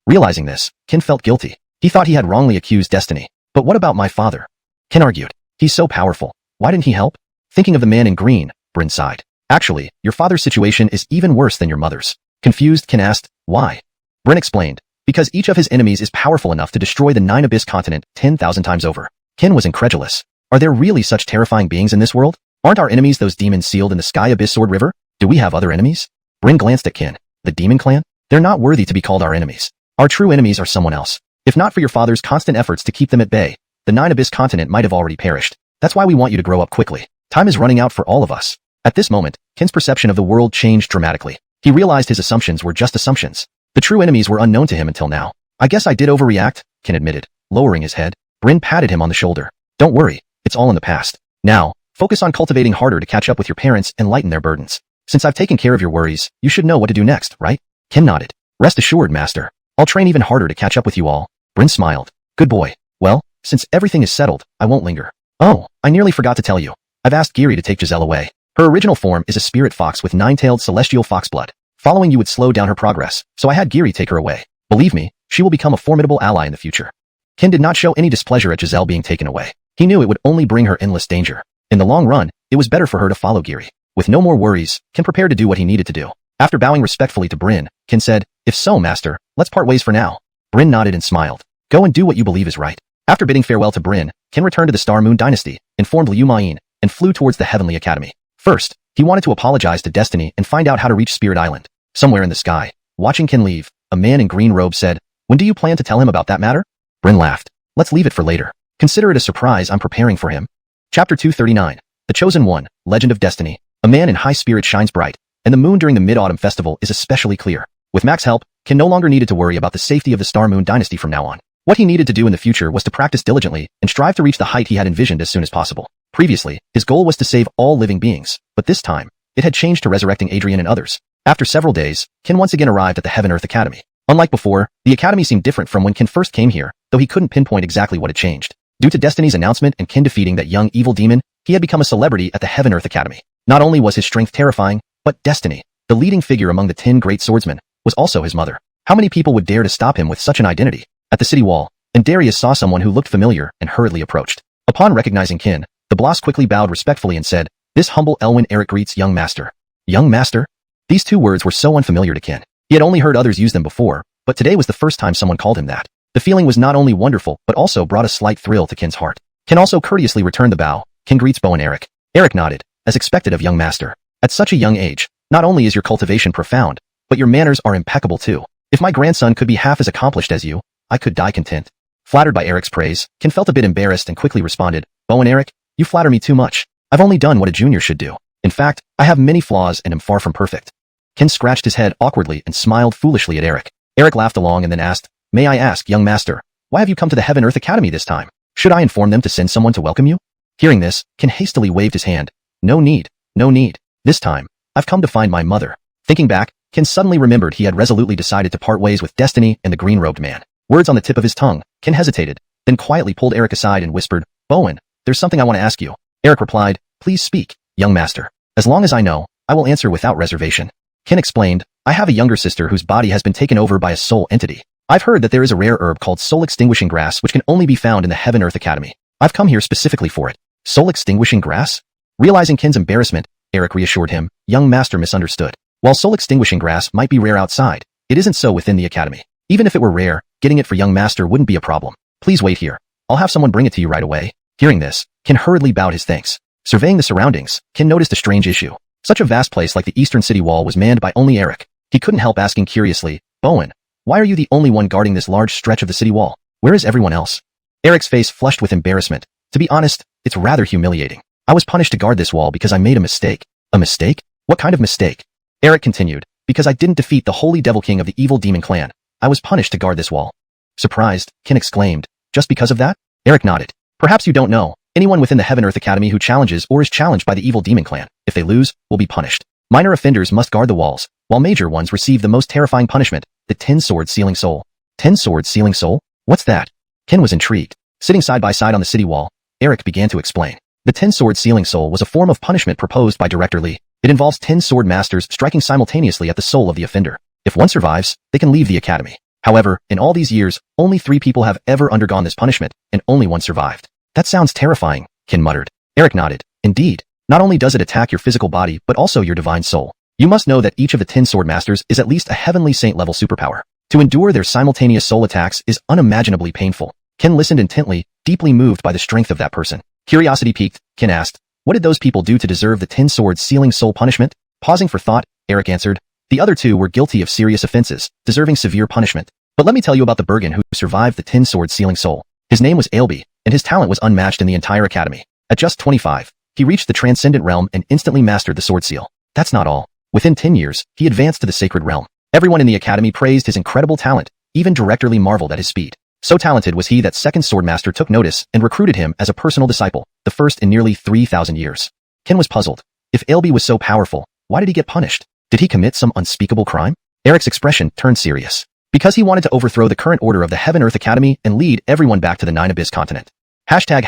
Realizing this, Ken felt guilty. He thought he had wrongly accused Destiny. But what about my father? Ken argued. He's so powerful. Why didn't he help? Thinking of the man in green, Bryn sighed. Actually, your father's situation is even worse than your mother's. Confused, Ken asked, "Why?" Bryn explained, "Because each of his enemies is powerful enough to destroy the 9 Abyss continent 10,000 times over." Ken was incredulous. Are there really such terrifying beings in this world? Aren't our enemies those demons sealed in the Sky Abyss Sword River? Do we have other enemies? Bryn glanced at Ken. The Demon Clan? They're not worthy to be called our enemies. Our true enemies are someone else. If not for your father's constant efforts to keep them at bay, the 9 Abyss continent might have already perished. That's why we want you to grow up quickly. Time is running out for all of us. At this moment, Ken's perception of the world changed dramatically. He realized his assumptions were just assumptions. The true enemies were unknown to him until now. "I guess I did overreact," Ken admitted, lowering his head. Bryn patted him on the shoulder. "Don't worry, it's all in the past. Now, focus on cultivating harder to catch up with your parents and lighten their burdens. Since I've taken care of your worries, you should know what to do next, right?" Ken nodded. "Rest assured, Master. I'll train even harder to catch up with you all." Bryn smiled. "Good boy. Well, since everything is settled, I won't linger. Oh, I nearly forgot to tell you. I've asked Giri to take Giselle away. Her original form is a spirit fox with 9-tailed celestial fox blood. Following you would slow down her progress, so I had Giri take her away. Believe me, she will become a formidable ally in the future." Ken did not show any displeasure at Giselle being taken away. He knew it would only bring her endless danger. In the long run, it was better for her to follow Giri. With no more worries, Ken prepared to do what he needed to do. After bowing respectfully to Bryn, Ken said, "If so, Master, let's part ways for now." Bryn nodded and smiled. "Go and do what you believe is right." After bidding farewell to Bryn, Ken returned to the Star Moon Dynasty, informed Liu Mayin, and flew towards the Heavenly Academy. First, he wanted to apologize to Destiny and find out how to reach Spirit Island. Somewhere in the sky, watching Ken leave, a man in green robe said, "When do you plan to tell him about that matter?" Bryn laughed. "Let's leave it for later. Consider it a surprise I'm preparing for him." Chapter 239. The Chosen One, Legend of Destiny. A man in high spirit shines bright, and the moon during the Mid-Autumn Festival is especially clear. With Mac's help, Ken no longer needed to worry about the safety of the Star Moon Dynasty from now on. What he needed to do in the future was to practice diligently and strive to reach the height he had envisioned as soon as possible. Previously, his goal was to save all living beings, but this time, it had changed to resurrecting Adrian and others. After several days, Ken once again arrived at the Heaven Earth Academy. Unlike before, the academy seemed different from when Ken first came here, though he couldn't pinpoint exactly what had changed. Due to Destiny's announcement and Ken defeating that young evil demon, he had become a celebrity at the Heaven Earth Academy. Not only was his strength terrifying, but Destiny, the leading figure among the 10 great swordsmen, was also his mother. How many people would dare to stop him with such an identity? At the city wall, and Darius saw someone who looked familiar and hurriedly approached. Upon recognizing Ken, the boss quickly bowed respectfully and said, "This humble Elwyn Eric greets young master." Young master? These two words were so unfamiliar to Ken. He had only heard others use them before, but today was the first time someone called him that. The feeling was not only wonderful, but also brought a slight thrill to Ken's heart. Ken also courteously returned the bow. Ken greets Bo and Eric. Eric nodded, as expected of young master. At such a young age, not only is your cultivation profound, but your manners are impeccable too. If my grandson could be half as accomplished as you, I could die content. Flattered by Eric's praise, Ken felt a bit embarrassed and quickly responded, "Bo and Eric, you flatter me too much. I've only done what a junior should do. In fact, I have many flaws and am far from perfect." Ken scratched his head awkwardly and smiled foolishly at Eric. Eric laughed along and then asked, "May I ask, young master, why have you come to the Heaven Earth Academy this time? Should I inform them to send someone to welcome you?" Hearing this, Ken hastily waved his hand. "No need, no need. This time, I've come to find my mother." Thinking back, Ken suddenly remembered he had resolutely decided to part ways with Destiny and the green-robed man. Words on the tip of his tongue, Ken hesitated, then quietly pulled Eric aside and whispered, "Bowen, there's something I want to ask you." Eric replied, "Please speak, young master. As long as I know, I will answer without reservation." Ken explained, "I have a younger sister whose body has been taken over by a soul entity. I've heard that there is a rare herb called soul-extinguishing grass which can only be found in the Heaven Earth Academy. I've come here specifically for it." Soul-extinguishing grass? Realizing Ken's embarrassment, Eric reassured him, "Young master misunderstood. While soul-extinguishing grass might be rare outside, it isn't so within the academy. Even if it were rare, getting it for young master wouldn't be a problem. Please wait here. I'll have someone bring it to you right away." Hearing this, Ken hurriedly bowed his thanks. Surveying the surroundings, Ken noticed a strange issue. Such a vast place like the eastern city wall was manned by only Eric. He couldn't help asking curiously, "Bowen, why are you the only one guarding this large stretch of the city wall? Where is everyone else?" Eric's face flushed with embarrassment. "To be honest, it's rather humiliating. I was punished to guard this wall because I made a mistake." "A mistake? What kind of mistake?" Eric continued, "Because I didn't defeat the holy devil king of the evil demon clan. I was punished to guard this wall." Surprised, Ken exclaimed, "Just because of that?" Eric nodded. "Perhaps you don't know, anyone within the Heaven Earth Academy who challenges or is challenged by the evil demon clan, if they lose, will be punished. Minor offenders must guard the walls, while major ones receive the most terrifying punishment, the 10-sword sealing soul." 10-sword sealing soul? What's that? Ken was intrigued. Sitting side by side on the city wall, Eric began to explain. The 10-sword sealing soul was a form of punishment proposed by Director Lee. It involves 10 sword masters striking simultaneously at the soul of the offender. If one survives, they can leave the academy. However, in all these years, only 3 people have ever undergone this punishment, and only one survived. "That sounds terrifying," Ken muttered. Eric nodded. "Indeed. Not only does it attack your physical body, but also your divine soul. You must know that each of the 10 sword masters is at least a heavenly saint-level superpower. To endure their simultaneous soul attacks is unimaginably painful." Ken listened intently, deeply moved by the strength of that person. Curiosity piqued, Ken asked, "What did those people do to deserve the 10-sword sealing soul punishment?" Pausing for thought, Eric answered, "The other 2 were guilty of serious offenses, deserving severe punishment. But let me tell you about the Bergen who survived the 10-sword sealing soul. His name was Ailby, and his talent was unmatched in the entire academy. At just 25, he reached the transcendent realm and instantly mastered the sword seal. That's not all. Within 10 years, he advanced to the sacred realm. Everyone in the academy praised his incredible talent, even Director Lee marveled at his speed. So talented was he that second swordmaster took notice and recruited him as a personal disciple, the first in nearly 3,000 years. Ken was puzzled. If Ailby was so powerful, why did he get punished? Did he commit some unspeakable crime? Eric's expression turned serious. Because he wanted to overthrow the current order of the Heaven Earth Academy and lead everyone back to the Nine Abyss continent. Hashtag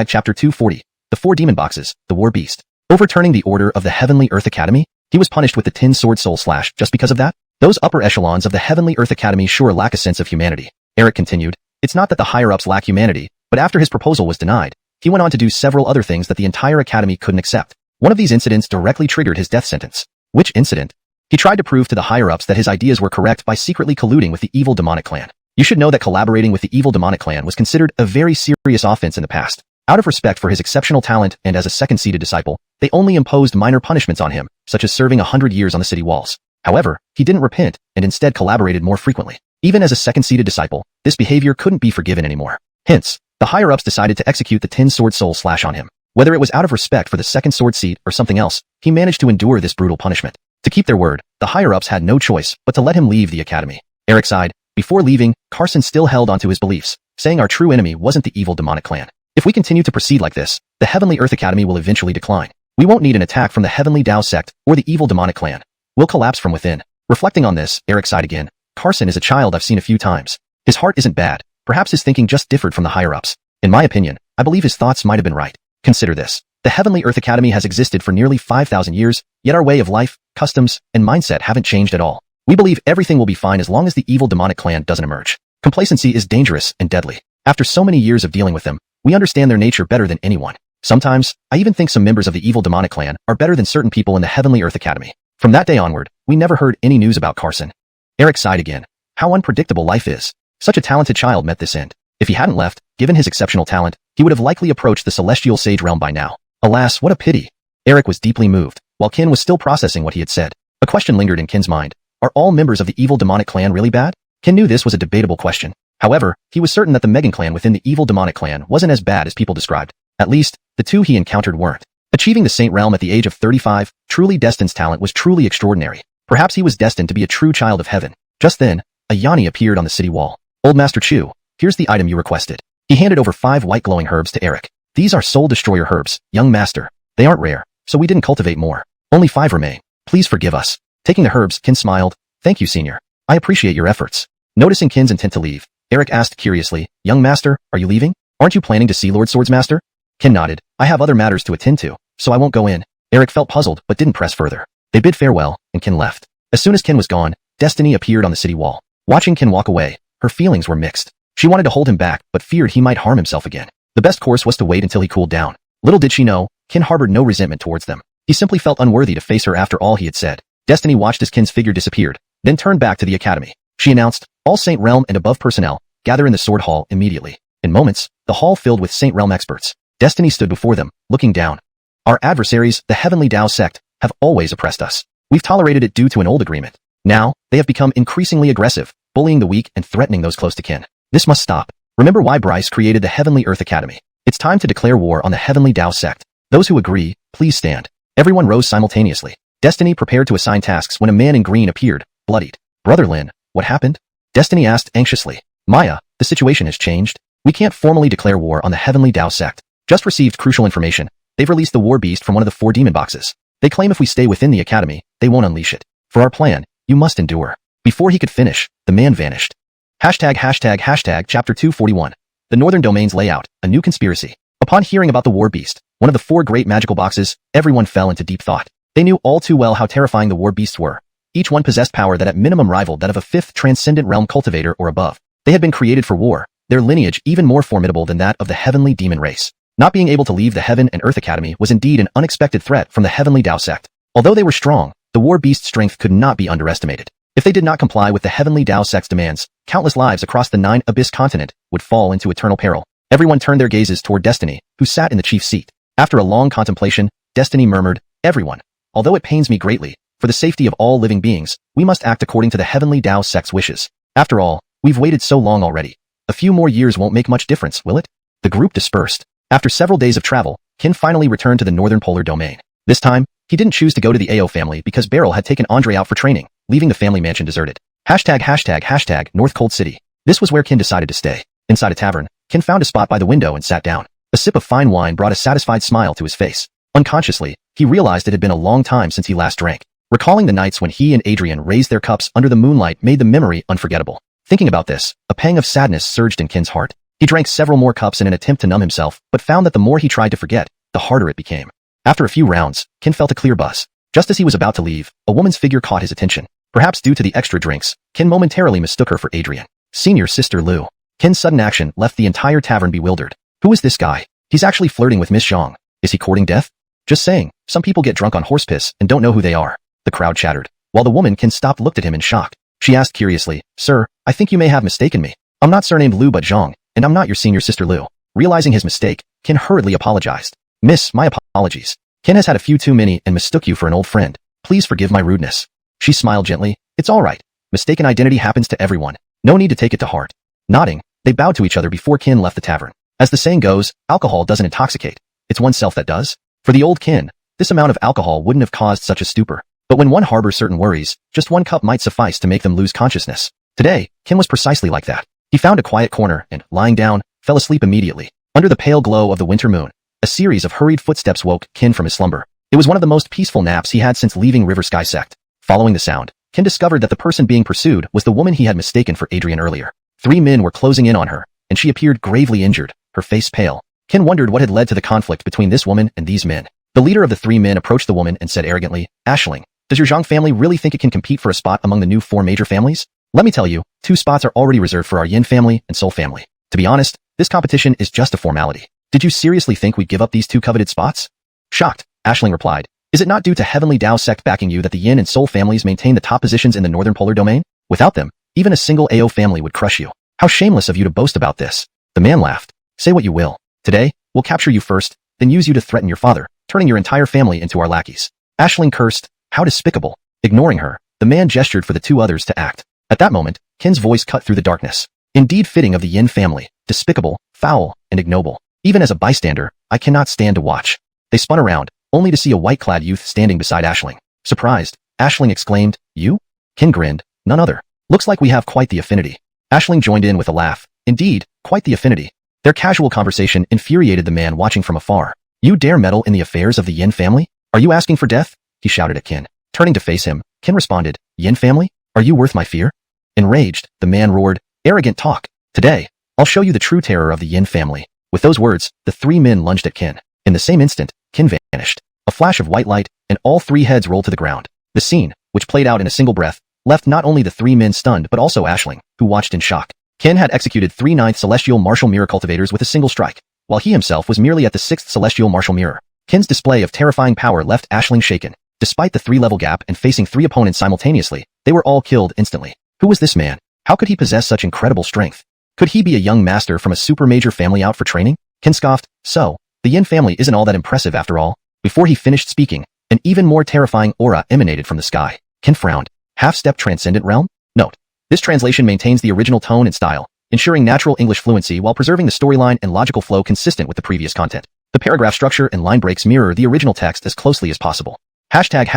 chapter 240. The 4 demon boxes, the war beast. Overturning the order of the Heavenly Earth Academy? He was punished with the 10-sword soul slash just because of that? Those upper echelons of the Heavenly Earth Academy sure lack a sense of humanity. Eric continued, "It's not that the higher-ups lack humanity, but after his proposal was denied, he went on to do several other things that the entire academy couldn't accept. One of these incidents directly triggered his death sentence." "Which incident?" "He tried to prove to the higher-ups that his ideas were correct by secretly colluding with the evil demonic clan. You should know that collaborating with the evil demonic clan was considered a very serious offense in the past. Out of respect for his exceptional talent and as a second-seated disciple, they only imposed minor punishments on him, such as serving 100 years on the city walls. However, he didn't repent and instead collaborated more frequently. Even as a second-seated disciple, this behavior couldn't be forgiven anymore. Hence, the higher-ups decided to execute the 10-sword soul slash on him. Whether it was out of respect for the second sword seat or something else, he managed to endure this brutal punishment. To keep their word, the higher-ups had no choice but to let him leave the academy." Eric sighed, Before leaving, Carson still held onto his beliefs, saying our true enemy wasn't the evil demonic clan. If we continue to proceed like this, the Heavenly Earth Academy will eventually decline. We won't need an attack from the Heavenly Tao sect or the evil demonic clan. We'll collapse from within. Reflecting on this, Eric sighed again. Carson is a child I've seen a few times. His heart isn't bad. Perhaps his thinking just differed from the higher-ups. In my opinion, I believe his thoughts might have been right. Consider this. The Heavenly Earth Academy has existed for nearly 5,000 years, yet our way of life, customs, and mindset haven't changed at all. We believe everything will be fine as long as the evil demonic clan doesn't emerge. Complacency is dangerous and deadly. After so many years of dealing with them, we understand their nature better than anyone. Sometimes, I even think some members of the evil demonic clan are better than certain people in the Heavenly Earth Academy. From that day onward, we never heard any news about Carson. Eric sighed again. How unpredictable life is. Such a talented child met this end. If he hadn't left, given his exceptional talent, he would have likely approached the celestial sage realm by now. Alas, what a pity. Eric was deeply moved, while Ken was still processing what he had said. A question lingered in Ken's mind. Are all members of the evil demonic clan really bad? Ken knew this was a debatable question. However, he was certain that the Megan clan within the evil demonic clan wasn't as bad as people described. At least, the two he encountered weren't. Achieving the Saint realm at the age of 35, truly Destin's talent was truly extraordinary. Perhaps he was destined to be a true child of heaven. Just then, a Yanni appeared on the city wall. Old Master Chu, here's the item you requested. He handed over 5 white glowing herbs to Eric. These are soul destroyer herbs, young master. They aren't rare, so we didn't cultivate more. Only 5 remain. Please forgive us. Taking the herbs, Ken smiled. Thank you, senior. I appreciate your efforts. Noticing Ken's intent to leave, Eric asked curiously, young master, are you leaving? Aren't you planning to see Lord Swordsmaster? Ken nodded. I have other matters to attend to, so I won't go in. Eric felt puzzled but didn't press further. They bid farewell, and Ken left. As soon as Ken was gone, Destiny appeared on the city wall. Watching Ken walk away, her feelings were mixed. She wanted to hold him back but feared he might harm himself again. The best course was to wait until he cooled down. Little did she know, Ken harbored no resentment towards them. He simply felt unworthy to face her after all he had said. Destiny watched as Ken's figure disappeared, then turned back to the academy. She announced, all Saint Realm and above personnel, gather in the Sword Hall immediately. In moments, the hall filled with Saint Realm experts. Destiny stood before them, looking down. Our adversaries, the Heavenly Tao sect, have always oppressed us. We've tolerated it due to an old agreement. Now, they have become increasingly aggressive, bullying the weak and threatening those close to kin. This must stop. Remember why Bryce created the Heavenly Earth Academy. It's time to declare war on the Heavenly Tao sect. Those who agree, please stand. Everyone rose simultaneously. Destiny prepared to assign tasks when a man in green appeared, bloodied. Brother Lin, what happened? Destiny asked anxiously. Maya, the situation has changed. We can't formally declare war on the Heavenly Tao sect. Just received crucial information. They've released the war beast from one of the 4 demon boxes. They claim if we stay within the academy, they won't unleash it. For our plan, you must endure. Before he could finish, the man vanished. Hashtag chapter 241. The Northern Domain's layout, a new conspiracy. Upon hearing about the war beast, one of the 4 great magical boxes, everyone fell into deep thought. They knew all too well how terrifying the war beasts were. Each one possessed power that at minimum rivaled that of a 5th transcendent realm cultivator or above. They had been created for war, their lineage even more formidable than that of the heavenly demon race. Not being able to leave the Heaven and Earth Academy was indeed an unexpected threat from the Heavenly Tao sect. Although they were strong, the war beast's strength could not be underestimated. If they did not comply with the Heavenly Tao sect's demands, countless lives across the 9 Abyss continent would fall into eternal peril. Everyone turned their gazes toward Destiny, who sat in the chief seat. After a long contemplation, Destiny murmured, everyone. Although it pains me greatly, for the safety of all living beings, we must act according to the Heavenly Tao sect's wishes. After all, we've waited so long already. A few more years won't make much difference, will it? The group dispersed. After several days of travel, Ken finally returned to the Northern Polar Domain. This time, he didn't choose to go to the AO family because Beryl had taken Andre out for training, leaving the family mansion deserted. Hashtag North Cold City. This was where Ken decided to stay. Inside a tavern, Ken found a spot by the window and sat down. A sip of fine wine brought a satisfied smile to his face. Unconsciously, he realized it had been a long time since he last drank. Recalling the nights when he and Adrian raised their cups under the moonlight made the memory unforgettable. Thinking about this, a pang of sadness surged in Ken's heart. He drank several more cups in an attempt to numb himself, but found that the more he tried to forget, the harder it became. After a few rounds, Ken felt a clear buzz. Just as he was about to leave, a woman's figure caught his attention. Perhaps due to the extra drinks, Ken momentarily mistook her for Adrian. Senior Sister Lu. Ken's sudden action left the entire tavern bewildered. Who is this guy? He's actually flirting with Miss Zhang. Is he courting death? Just saying, some people get drunk on horse piss and don't know who they are. The crowd chattered. While the woman Ken stopped looked at him in shock. She asked curiously, Sir, I think you may have mistaken me. I'm not surnamed Lu but Zhang, and I'm not your senior sister Lu. Realizing his mistake, Ken hurriedly apologized. Miss, my apologies. Ken has had a few too many and mistook you for an old friend. Please forgive my rudeness. She smiled gently. It's all right. Mistaken identity happens to everyone. No need to take it to heart. Nodding, they bowed to each other before Ken left the tavern. As the saying goes, alcohol doesn't intoxicate. It's oneself that does. For the old Ken, this amount of alcohol wouldn't have caused such a stupor. But when one harbors certain worries, just 1 cup might suffice to make them lose consciousness. Today, Kin was precisely like that. He found a quiet corner and, lying down, fell asleep immediately. Under the pale glow of the winter moon, a series of hurried footsteps woke Kin from his slumber. It was one of the most peaceful naps he had since leaving River Sky Sect. Following the sound, Kin discovered that the person being pursued was the woman he had mistaken for Adrian earlier. 3 men were closing in on her, and she appeared gravely injured, her face pale. Kin wondered what had led to the conflict between this woman and these men. The leader of the 3 men approached the woman and said arrogantly, "Ashling, does your Zhang family really think it can compete for a spot among the new 4 major families? Let me tell you, 2 spots are already reserved for our Yin family and Soul family. To be honest, this competition is just a formality. Did you seriously think we'd give up these 2 coveted spots?" Shocked, Ashling replied, "Is it not due to Heavenly Tao sect backing you that the Yin and Soul families maintain the top positions in the Northern Polar Domain? Without them, even a single AO family would crush you. How shameless of you to boast about this." The man laughed. "Say what you will. Today, we'll capture you first, then use you to threaten your father, turning your entire family into our lackeys." Ashling cursed. How despicable. Ignoring her, the man gestured for the 2 others to act. At that moment, Kin's voice cut through the darkness. "Indeed fitting of the Yin family, despicable, foul, and ignoble. Even as a bystander, I cannot stand to watch." They spun around, only to see a white-clad youth standing beside Ashling. Surprised, Ashling exclaimed, "You?" Kin grinned, "None other. Looks like we have quite the affinity." Ashling joined in with a laugh. Indeed, quite the affinity. Their casual conversation infuriated the man watching from afar. "You dare meddle in the affairs of the Yin family? Are you asking for death?" he shouted at Kin. Turning to face him, Kin responded, "Yin family? Are you worth my fear?" Enraged, the man roared, "Arrogant talk. Today, I'll show you the true terror of the Yin family." With those words, the 3 men lunged at Kin. In the same instant, Kin vanished. A flash of white light, and all 3 heads rolled to the ground. The scene, which played out in a single breath, left not only the 3 men stunned but also Ashling, who watched in shock. Kin had executed 3 9th Celestial Martial Mirror cultivators with a single strike, while he himself was merely at the 6th Celestial Martial Mirror. Kin's display of terrifying power left Ashling shaken. Despite the 3-level gap and facing 3 opponents simultaneously, they were all killed instantly. Who was this man? How could he possess such incredible strength? Could he be a young master from a super major family out for training? Kin scoffed. So, the Yin family isn't all that impressive after all. Before he finished speaking, an even more terrifying aura emanated from the sky. Kin frowned. Half-step transcendent realm? Note. This translation maintains the original tone and style, ensuring natural English fluency while preserving the storyline and logical flow consistent with the previous content. The paragraph structure and line breaks mirror the original text as closely as possible. Hashtag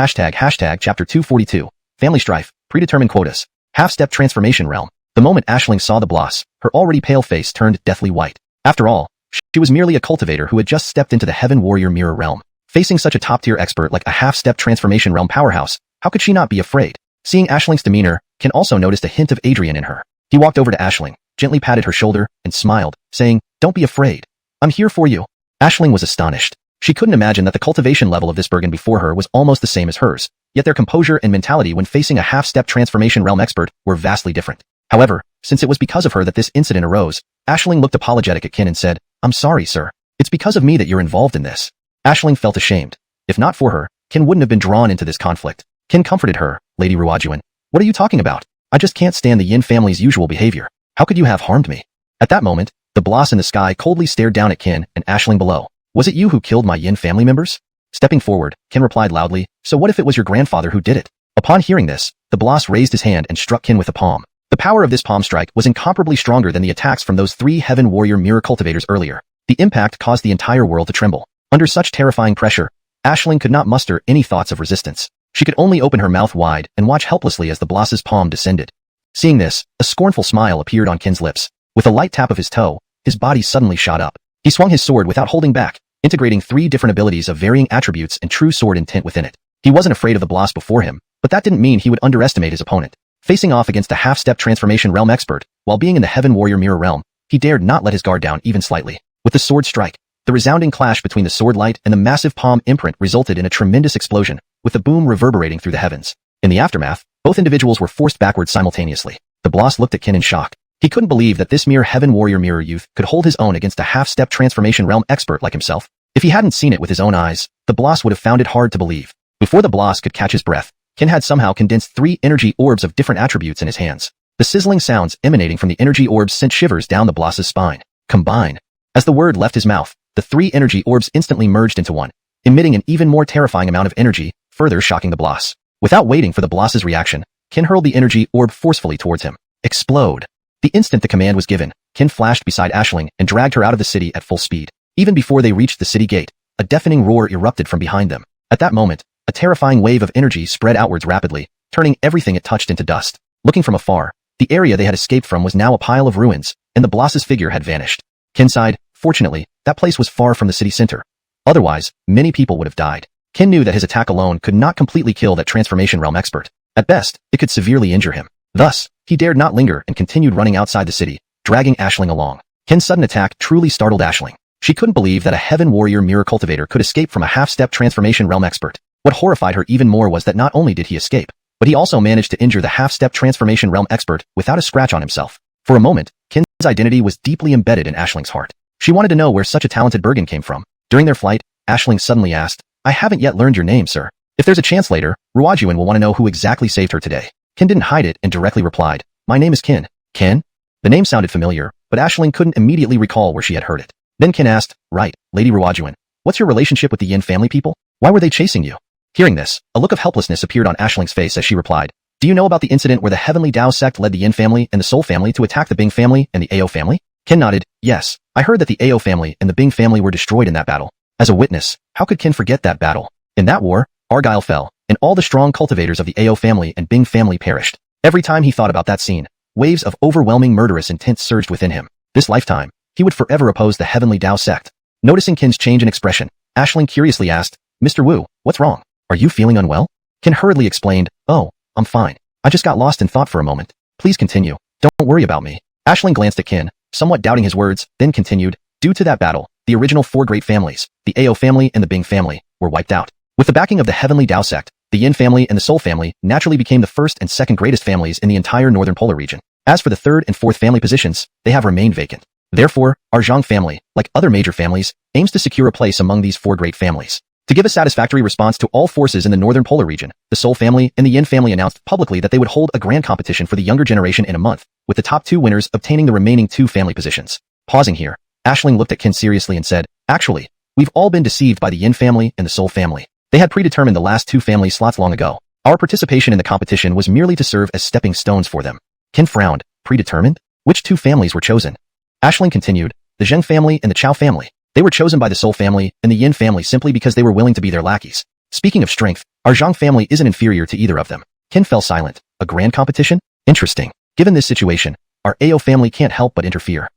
chapter 242. Family strife, predetermined quotas. Half-step transformation realm. The moment Ashling saw the bloss, her already pale face turned deathly white. After all, she was merely a cultivator who had just stepped into the Heaven Warrior Mirror realm. Facing such a top-tier expert like a half-step transformation realm powerhouse, how could she not be afraid? Seeing Ashling's demeanor, Kin also noticed a hint of Adrian in her. He walked over to Ashling, gently patted her shoulder, and smiled, saying, "Don't be afraid. I'm here for you." Ashling was astonished. She couldn't imagine that the cultivation level of this Bergen before her was almost the same as hers, yet their composure and mentality when facing a half-step transformation realm expert were vastly different. However, since it was because of her that this incident arose, Ashling looked apologetic at Kin and said, "I'm sorry, sir. It's because of me that you're involved in this." Ashling felt ashamed. If not for her, Kin wouldn't have been drawn into this conflict. Kin comforted her, "Lady Ruajuan, what are you talking about? I just can't stand the Yin family's usual behavior. How could you have harmed me?" At that moment, the bloss in the sky coldly stared down at Kin and Ashling below. "Was it you who killed my Yin family members?" Stepping forward, Kin replied loudly, "So what if it was your grandfather who did it?" Upon hearing this, the bloss raised his hand and struck Kin with a palm. The power of this palm strike was incomparably stronger than the attacks from those 3 Heaven Warrior Mirror cultivators earlier. The impact caused the entire world to tremble. Under such terrifying pressure, Ashling could not muster any thoughts of resistance. She could only open her mouth wide and watch helplessly as the bloss's palm descended. Seeing this, a scornful smile appeared on Kin's lips. With a light tap of his toe, his body suddenly shot up. He swung his sword without holding back, integrating 3 different abilities of varying attributes and true sword intent within it. He wasn't afraid of the bloss before him, but that didn't mean he would underestimate his opponent. Facing off against a half-step transformation realm expert, while being in the Heaven Warrior Mirror realm, he dared not let his guard down even slightly. With the sword strike, the resounding clash between the sword light and the massive palm imprint resulted in a tremendous explosion, with the boom reverberating through the heavens. In the aftermath, both individuals were forced backwards simultaneously. The bloss looked at Kin in shock. He couldn't believe that this mere Heaven Warrior Mirror youth could hold his own against a half-step transformation realm expert like himself. If he hadn't seen it with his own eyes, the bloss would have found it hard to believe. Before the bloss could catch his breath, Kin had somehow condensed 3 energy orbs of different attributes in his hands. The sizzling sounds emanating from the energy orbs sent shivers down the bloss's spine. Combine. As the word left his mouth, the 3 energy orbs instantly merged into one, emitting an even more terrifying amount of energy, further shocking the bloss. Without waiting for the bloss's reaction, Kin hurled the energy orb forcefully towards him. Explode. The instant the command was given, Kin flashed beside Ashling and dragged her out of the city at full speed. Even before they reached the city gate, a deafening roar erupted from behind them. At that moment, a terrifying wave of energy spread outwards rapidly, turning everything it touched into dust. Looking from afar, The area they had escaped from was now a pile of ruins, and the boss's figure had vanished. Ken sighed. Fortunately, that place was far from the city center. Otherwise, many people would have died. Ken knew that his attack alone could not completely kill that transformation realm expert. At best, it could severely injure him. Thus, he dared not linger and continued running outside the city, dragging Aisling along. Ken's sudden attack truly startled Aisling. She couldn't believe that a Heaven Warrior mirror cultivator could escape from a half-step transformation realm expert. What horrified her even more was that not only did he escape, but he also managed to injure the half-step transformation realm expert without a scratch on himself. For a moment, Ken's identity was deeply embedded in Aisling's heart. She wanted to know where such a talented Bergen came from. During their flight, Aisling suddenly asked, I haven't yet learned your name, sir. If there's a chance later, Wu Yuan will want to know who exactly saved her today. Ken didn't hide it and directly replied, My name is Ken. Ken? The name sounded familiar, but Aisling couldn't immediately recall where she had heard it. Then Ken asked, Right, Lady Wu Yuan, what's your relationship with the Yin family people? Why were they chasing you? Hearing this, a look of helplessness appeared on Aisling's face as she replied, Do you know about the incident where the Heavenly Dao sect led the Yin family and the Soul family to attack the Bing family and the Ao family? Ken nodded, Yes, I heard that the Ao family and the Bing family were destroyed in that battle. As a witness, how could Ken forget that battle? In that war, Argyle fell, and all the strong cultivators of the Ao family and Bing family perished. Every time he thought about that scene, waves of overwhelming murderous intent surged within him. This lifetime, he would forever oppose the Heavenly Dao sect. Noticing Ken's change in expression, Aisling curiously asked, Mr. Wu, what's wrong? Are you feeling unwell? Ken hurriedly explained, Oh, I'm fine. I just got lost in thought for a moment. Please continue. Don't worry about me. Aisling glanced at Ken, somewhat doubting his words, then continued, Due to that battle, the original four great families, the Ao family and the Bing family, were wiped out. With the backing of the Heavenly Dao sect, the Yin family and the Soul family naturally became the first and second greatest families in the entire northern polar region. As for the third and fourth family positions, they have remained vacant. Therefore, our Zhang family, like other major families, aims to secure a place among these four great families. To give a satisfactory response to all forces in the northern polar region, the Soul family and the Yin family announced publicly that they would hold a grand competition for the younger generation in a month, with the top two winners obtaining the remaining two family positions. Pausing here, Aisling looked at Ken seriously and said, Actually, we've all been deceived by the Yin family and the Soul family. They had predetermined the last two family slots long ago. Our participation in the competition was merely to serve as stepping stones for them. Ken frowned. Predetermined? Which two families were chosen? Aisling continued, the Zheng family and the Chao family. They were chosen by the Soul family and the Yin family simply because they were willing to be their lackeys. Speaking of strength, our Zhang family isn't inferior to either of them. Ken fell silent. A grand competition? Interesting. Given this situation, our Ao family can't help but interfere.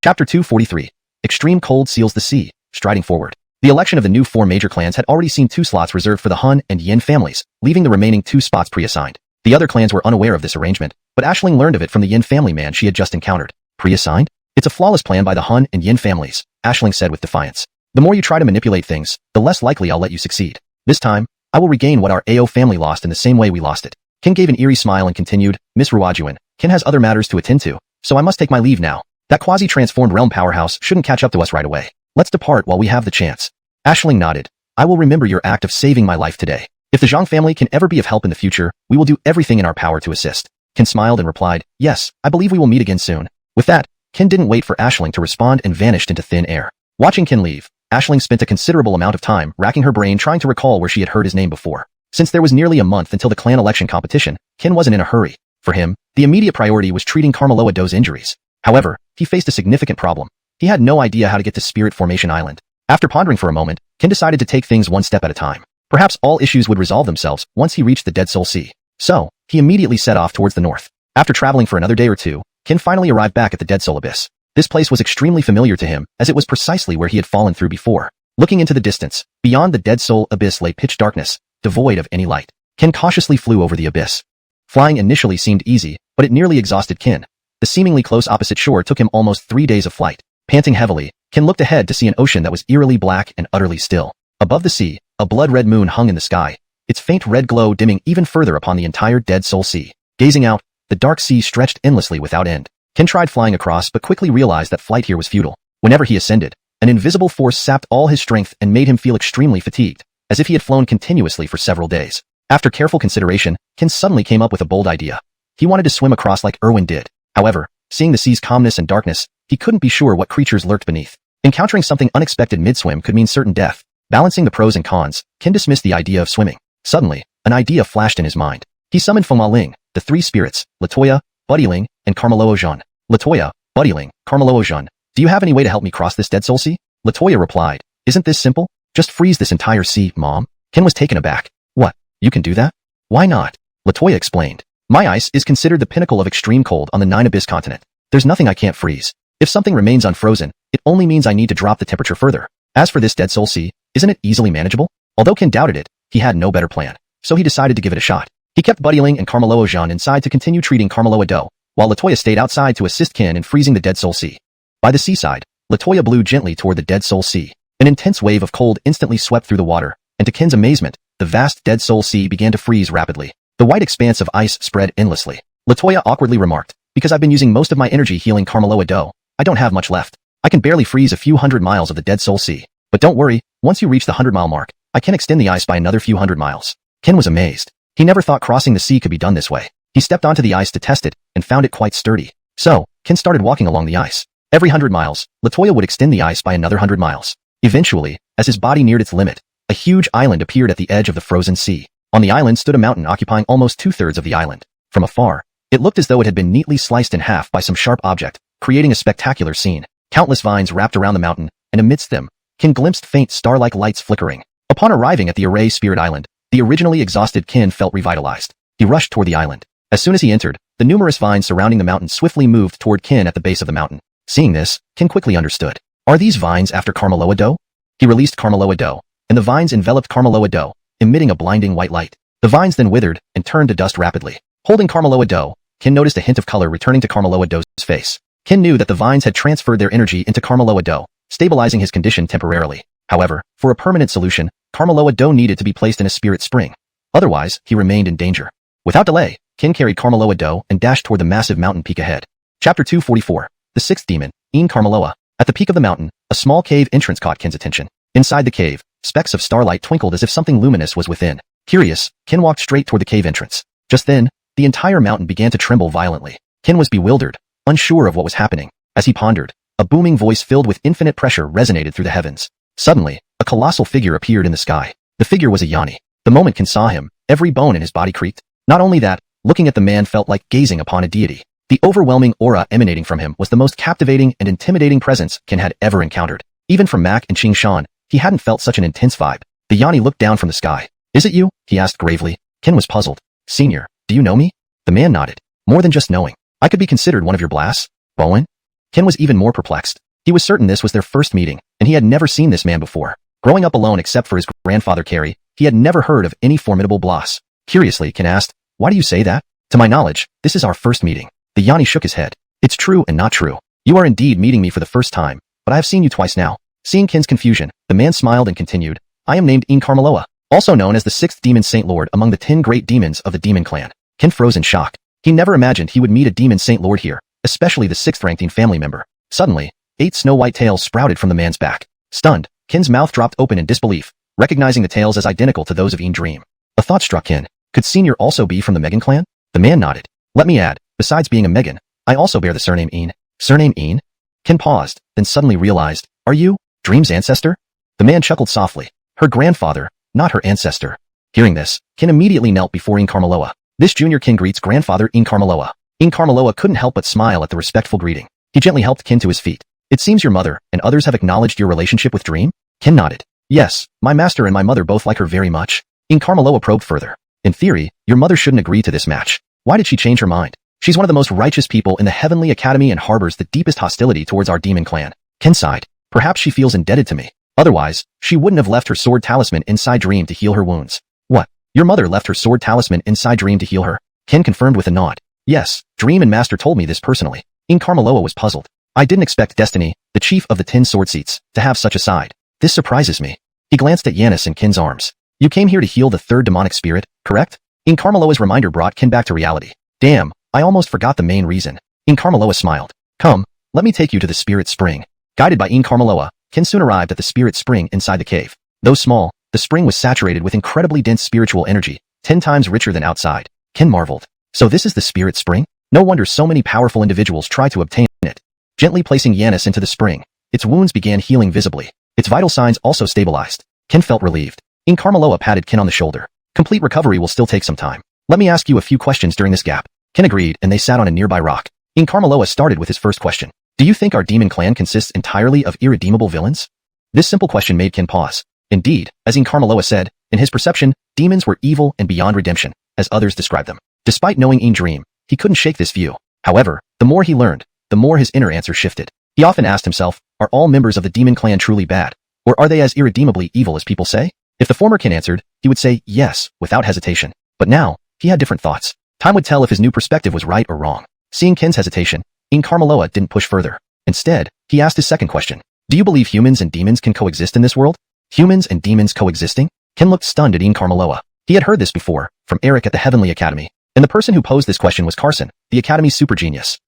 Chapter 243. Extreme cold seals the sea, striding forward. The election of the new four major clans had already seen two slots reserved for the Han and Yin families, leaving the remaining two spots pre-assigned. The other clans were unaware of this arrangement, but Aisling learned of it from the Yin family man she had just encountered. Pre-assigned? It's a flawless plan by the Han and Yin families, Aisling said with defiance. The more you try to manipulate things, the less likely I'll let you succeed. This time, I will regain what our Ao family lost in the same way we lost it. Ken gave an eerie smile and continued, Miss Wu Yuan, Ken has other matters to attend to, so I must take my leave now. That quasi-transformed realm powerhouse shouldn't catch up to us right away. Let's depart while we have the chance. Aisling nodded. I will remember your act of saving my life today. If the Zhang family can ever be of help in the future, we will do everything in our power to assist. Ken smiled and replied, Yes, I believe we will meet again soon. With that, Ken didn't wait for Aisling to respond and vanished into thin air. Watching Ken leave, Aisling spent a considerable amount of time racking her brain trying to recall where she had heard his name before. Since there was nearly a month until the clan election competition, Ken wasn't in a hurry. For him, the immediate priority was treating Carmeloa Do's injuries. However, he faced a significant problem. He had no idea how to get to Spirit Formation Island. After pondering for a moment, Ken decided to take things one step at a time. Perhaps all issues would resolve themselves once he reached the Dead Soul Sea. So, he immediately set off towards the north. After traveling for another day or two, Ken finally arrived back at the Dead Soul Abyss. This place was extremely familiar to him, as it was precisely where he had fallen through before. Looking into the distance, beyond the Dead Soul Abyss lay pitch darkness, devoid of any light. Ken cautiously flew over the abyss. Flying initially seemed easy, but it nearly exhausted Ken. The seemingly close opposite shore took him almost 3 days of flight. Panting heavily, Ken looked ahead to see an ocean that was eerily black and utterly still. Above the sea, a blood-red moon hung in the sky, its faint red glow dimming even further upon the entire Dead Soul Sea. Gazing out, the dark sea stretched endlessly without end. Ken tried flying across but quickly realized that flight here was futile. Whenever he ascended, an invisible force sapped all his strength and made him feel extremely fatigued, as if he had flown continuously for several days. After careful consideration, Ken suddenly came up with a bold idea. He wanted to swim across like Erwin did. However, seeing the sea's calmness and darkness, he couldn't be sure what creatures lurked beneath. Encountering something unexpected mid-swim could mean certain death. Balancing the pros and cons, Ken dismissed the idea of swimming. Suddenly, an idea flashed in his mind. He summoned Feng Ling, the three spirits, Latoya, Buddyling, and Carmeloa Jean. Latoya, Buddyling, Carmeloa Jean, do you have any way to help me cross this Dead Soul Sea? Latoya replied, Isn't this simple? Just freeze this entire sea, Mom. Ken was taken aback. What? You can do that? Why not? Latoya explained. My ice is considered the pinnacle of extreme cold on the Nine Abyss continent. There's nothing I can't freeze. If something remains unfrozen, it only means I need to drop the temperature further. As for this Dead Soul Sea, isn't it easily manageable? Although Ken doubted it, he had no better plan, so he decided to give it a shot. He kept Buddy Ling and Carmelo Jean inside to continue treating Carmelo Doe, while Latoya stayed outside to assist Ken in freezing the Dead Soul Sea. By the seaside, Latoya blew gently toward the Dead Soul Sea. An intense wave of cold instantly swept through the water, and to Ken's amazement, the vast Dead Soul Sea began to freeze rapidly. The white expanse of ice spread endlessly. Latoya awkwardly remarked, because I've been using most of my energy healing Carmelo Doe, I don't have much left. I can barely freeze a few hundred miles of the Dead Soul Sea. But don't worry, once you reach the 100-mile mark, I can extend the ice by another few hundred miles. Ken was amazed. He never thought crossing the sea could be done this way. He stepped onto the ice to test it, and found it quite sturdy. So, Ken started walking along the ice. Every 100 miles, Latoya would extend the ice by another 100 miles. Eventually, as his body neared its limit, a huge island appeared at the edge of the frozen sea. On the island stood a mountain occupying almost 2/3 of the island. From afar, it looked as though it had been neatly sliced in half by some sharp object, creating a spectacular scene. Countless vines wrapped around the mountain, and amidst them, Ken glimpsed faint star-like lights flickering. Upon arriving at the Array Spirit Island, the originally exhausted Ken felt revitalized. He rushed toward the island. As soon as he entered, the numerous vines surrounding the mountain swiftly moved toward Ken at the base of the mountain. Seeing this, Ken quickly understood. Are these vines after Carmelo Doe? He released Carmelo Doe, and the vines enveloped Carmelo Doe, emitting a blinding white light. The vines then withered and turned to dust rapidly. Holding Carmelo Doe, Ken noticed a hint of color returning to Carmelo Doe's face. Ken knew that the vines had transferred their energy into Carmelo Doe, stabilizing his condition temporarily. However, for a permanent solution, Carmelo Doe needed to be placed in a spirit spring. Otherwise, he remained in danger. Without delay, Ken carried Carmelo Doe and dashed toward the massive mountain peak ahead. Chapter 244. The Sixth Demon, Een Carmeloa. At the peak of the mountain, a small cave entrance caught Ken's attention. Inside the cave, specks of starlight twinkled as if something luminous was within. Curious, Ken walked straight toward the cave entrance. Just then, the entire mountain began to tremble violently. Ken was bewildered, unsure of what was happening. As he pondered, a booming voice filled with infinite pressure resonated through the heavens. Suddenly, a colossal figure appeared in the sky. The figure was a Yanni. The moment Ken saw him, every bone in his body creaked. Not only that, looking at the man felt like gazing upon a deity. The overwhelming aura emanating from him was the most captivating and intimidating presence Ken had ever encountered. Even from Mac and Ching Shan, he hadn't felt such an intense vibe. The Yanni looked down from the sky. Is it you? He asked gravely. Ken was puzzled. Senior, do you know me? The man nodded. More than just knowing. I could be considered one of your blasts? Bowen? Ken was even more perplexed. He was certain this was their first meeting, and he had never seen this man before. Growing up alone except for his grandfather Carey, he had never heard of any formidable blasts. Curiously, Ken asked, why do you say that? To my knowledge, this is our first meeting. The Yanni shook his head. It's true and not true. You are indeed meeting me for the first time, but I have seen you twice now. Seeing Ken's confusion, the man smiled and continued, I am named Een Carmeloa, also known as the sixth demon saint lord among the 10 great demons of the demon clan. Ken froze in shock. He never imagined he would meet a demon saint lord here, especially the 6th-ranked family member. Suddenly, 8 snow-white tails sprouted from the man's back. Stunned, Ken's mouth dropped open in disbelief, recognizing the tails as identical to those of Een Dream. A thought struck Ken. Could Senior also be from the Megan clan? The man nodded. Let me add, besides being a Megan, I also bear the surname Een. Surname Een? Ken paused, then suddenly realized, are you Dream's ancestor? The man chuckled softly. Her grandfather, not her ancestor. Hearing this, Ken immediately knelt before Een Carmeloa. This junior Ken greets grandfather Een Carmeloa. Een Carmeloa couldn't help but smile at the respectful greeting. He gently helped Ken to his feet. It seems your mother and others have acknowledged your relationship with Dream? Ken nodded. Yes, my master and my mother both like her very much. Een Carmeloa probed further. In theory, your mother shouldn't agree to this match. Why did she change her mind? She's one of the most righteous people in the Heavenly Academy and harbors the deepest hostility towards our demon clan. Ken sighed. Perhaps she feels indebted to me. Otherwise, she wouldn't have left her sword talisman inside Dream to heal her wounds. What? Your mother left her sword talisman inside Dream to heal her? Ken confirmed with a nod. Yes, Dream and Master told me this personally. Een Carmeloa was puzzled. I didn't expect Destiny, the chief of the 10 sword seats, to have such a side. This surprises me. He glanced at Yanis in Ken's arms. You came here to heal the 3rd demonic spirit, correct? Een Carmeloa's reminder brought Ken back to reality. Damn, I almost forgot the main reason. Een Carmeloa smiled. Come, let me take you to the spirit spring. Guided by Een Carmeloa, Ken soon arrived at the spirit spring inside the cave. Though small, the spring was saturated with incredibly dense spiritual energy, 10 times richer than outside. Ken marveled. So this is the spirit spring? No wonder so many powerful individuals try to obtain it. Gently placing Yanis into the spring, its wounds began healing visibly. Its vital signs also stabilized. Ken felt relieved. Een Carmeloa patted Ken on the shoulder. Complete recovery will still take some time. Let me ask you a few questions during this gap. Ken agreed and they sat on a nearby rock. Een Carmeloa started with his first question. Do you think our demon clan consists entirely of irredeemable villains? This simple question made Ken pause. Indeed, as Een Carmeloa said, in his perception, demons were evil and beyond redemption, as others described them. Despite knowing Iin dream, he couldn't shake this view. However, the more he learned, the more his inner answer shifted. He often asked himself, are all members of the demon clan truly bad? Or are they as irredeemably evil as people say? If the former Qin answered, he would say yes, without hesitation. But now, he had different thoughts. Time would tell if his new perspective was right or wrong. Seeing Qin's hesitation, Iin Karmaloa didn't push further. Instead, he asked his second question. Do you believe humans and demons can coexist in this world? Humans and demons coexisting? Qin looked stunned at Iin Karmaloa. He had heard this before, from Eric at the Heavenly Academy. And the person who posed this question was Carson, the Academy's super genius.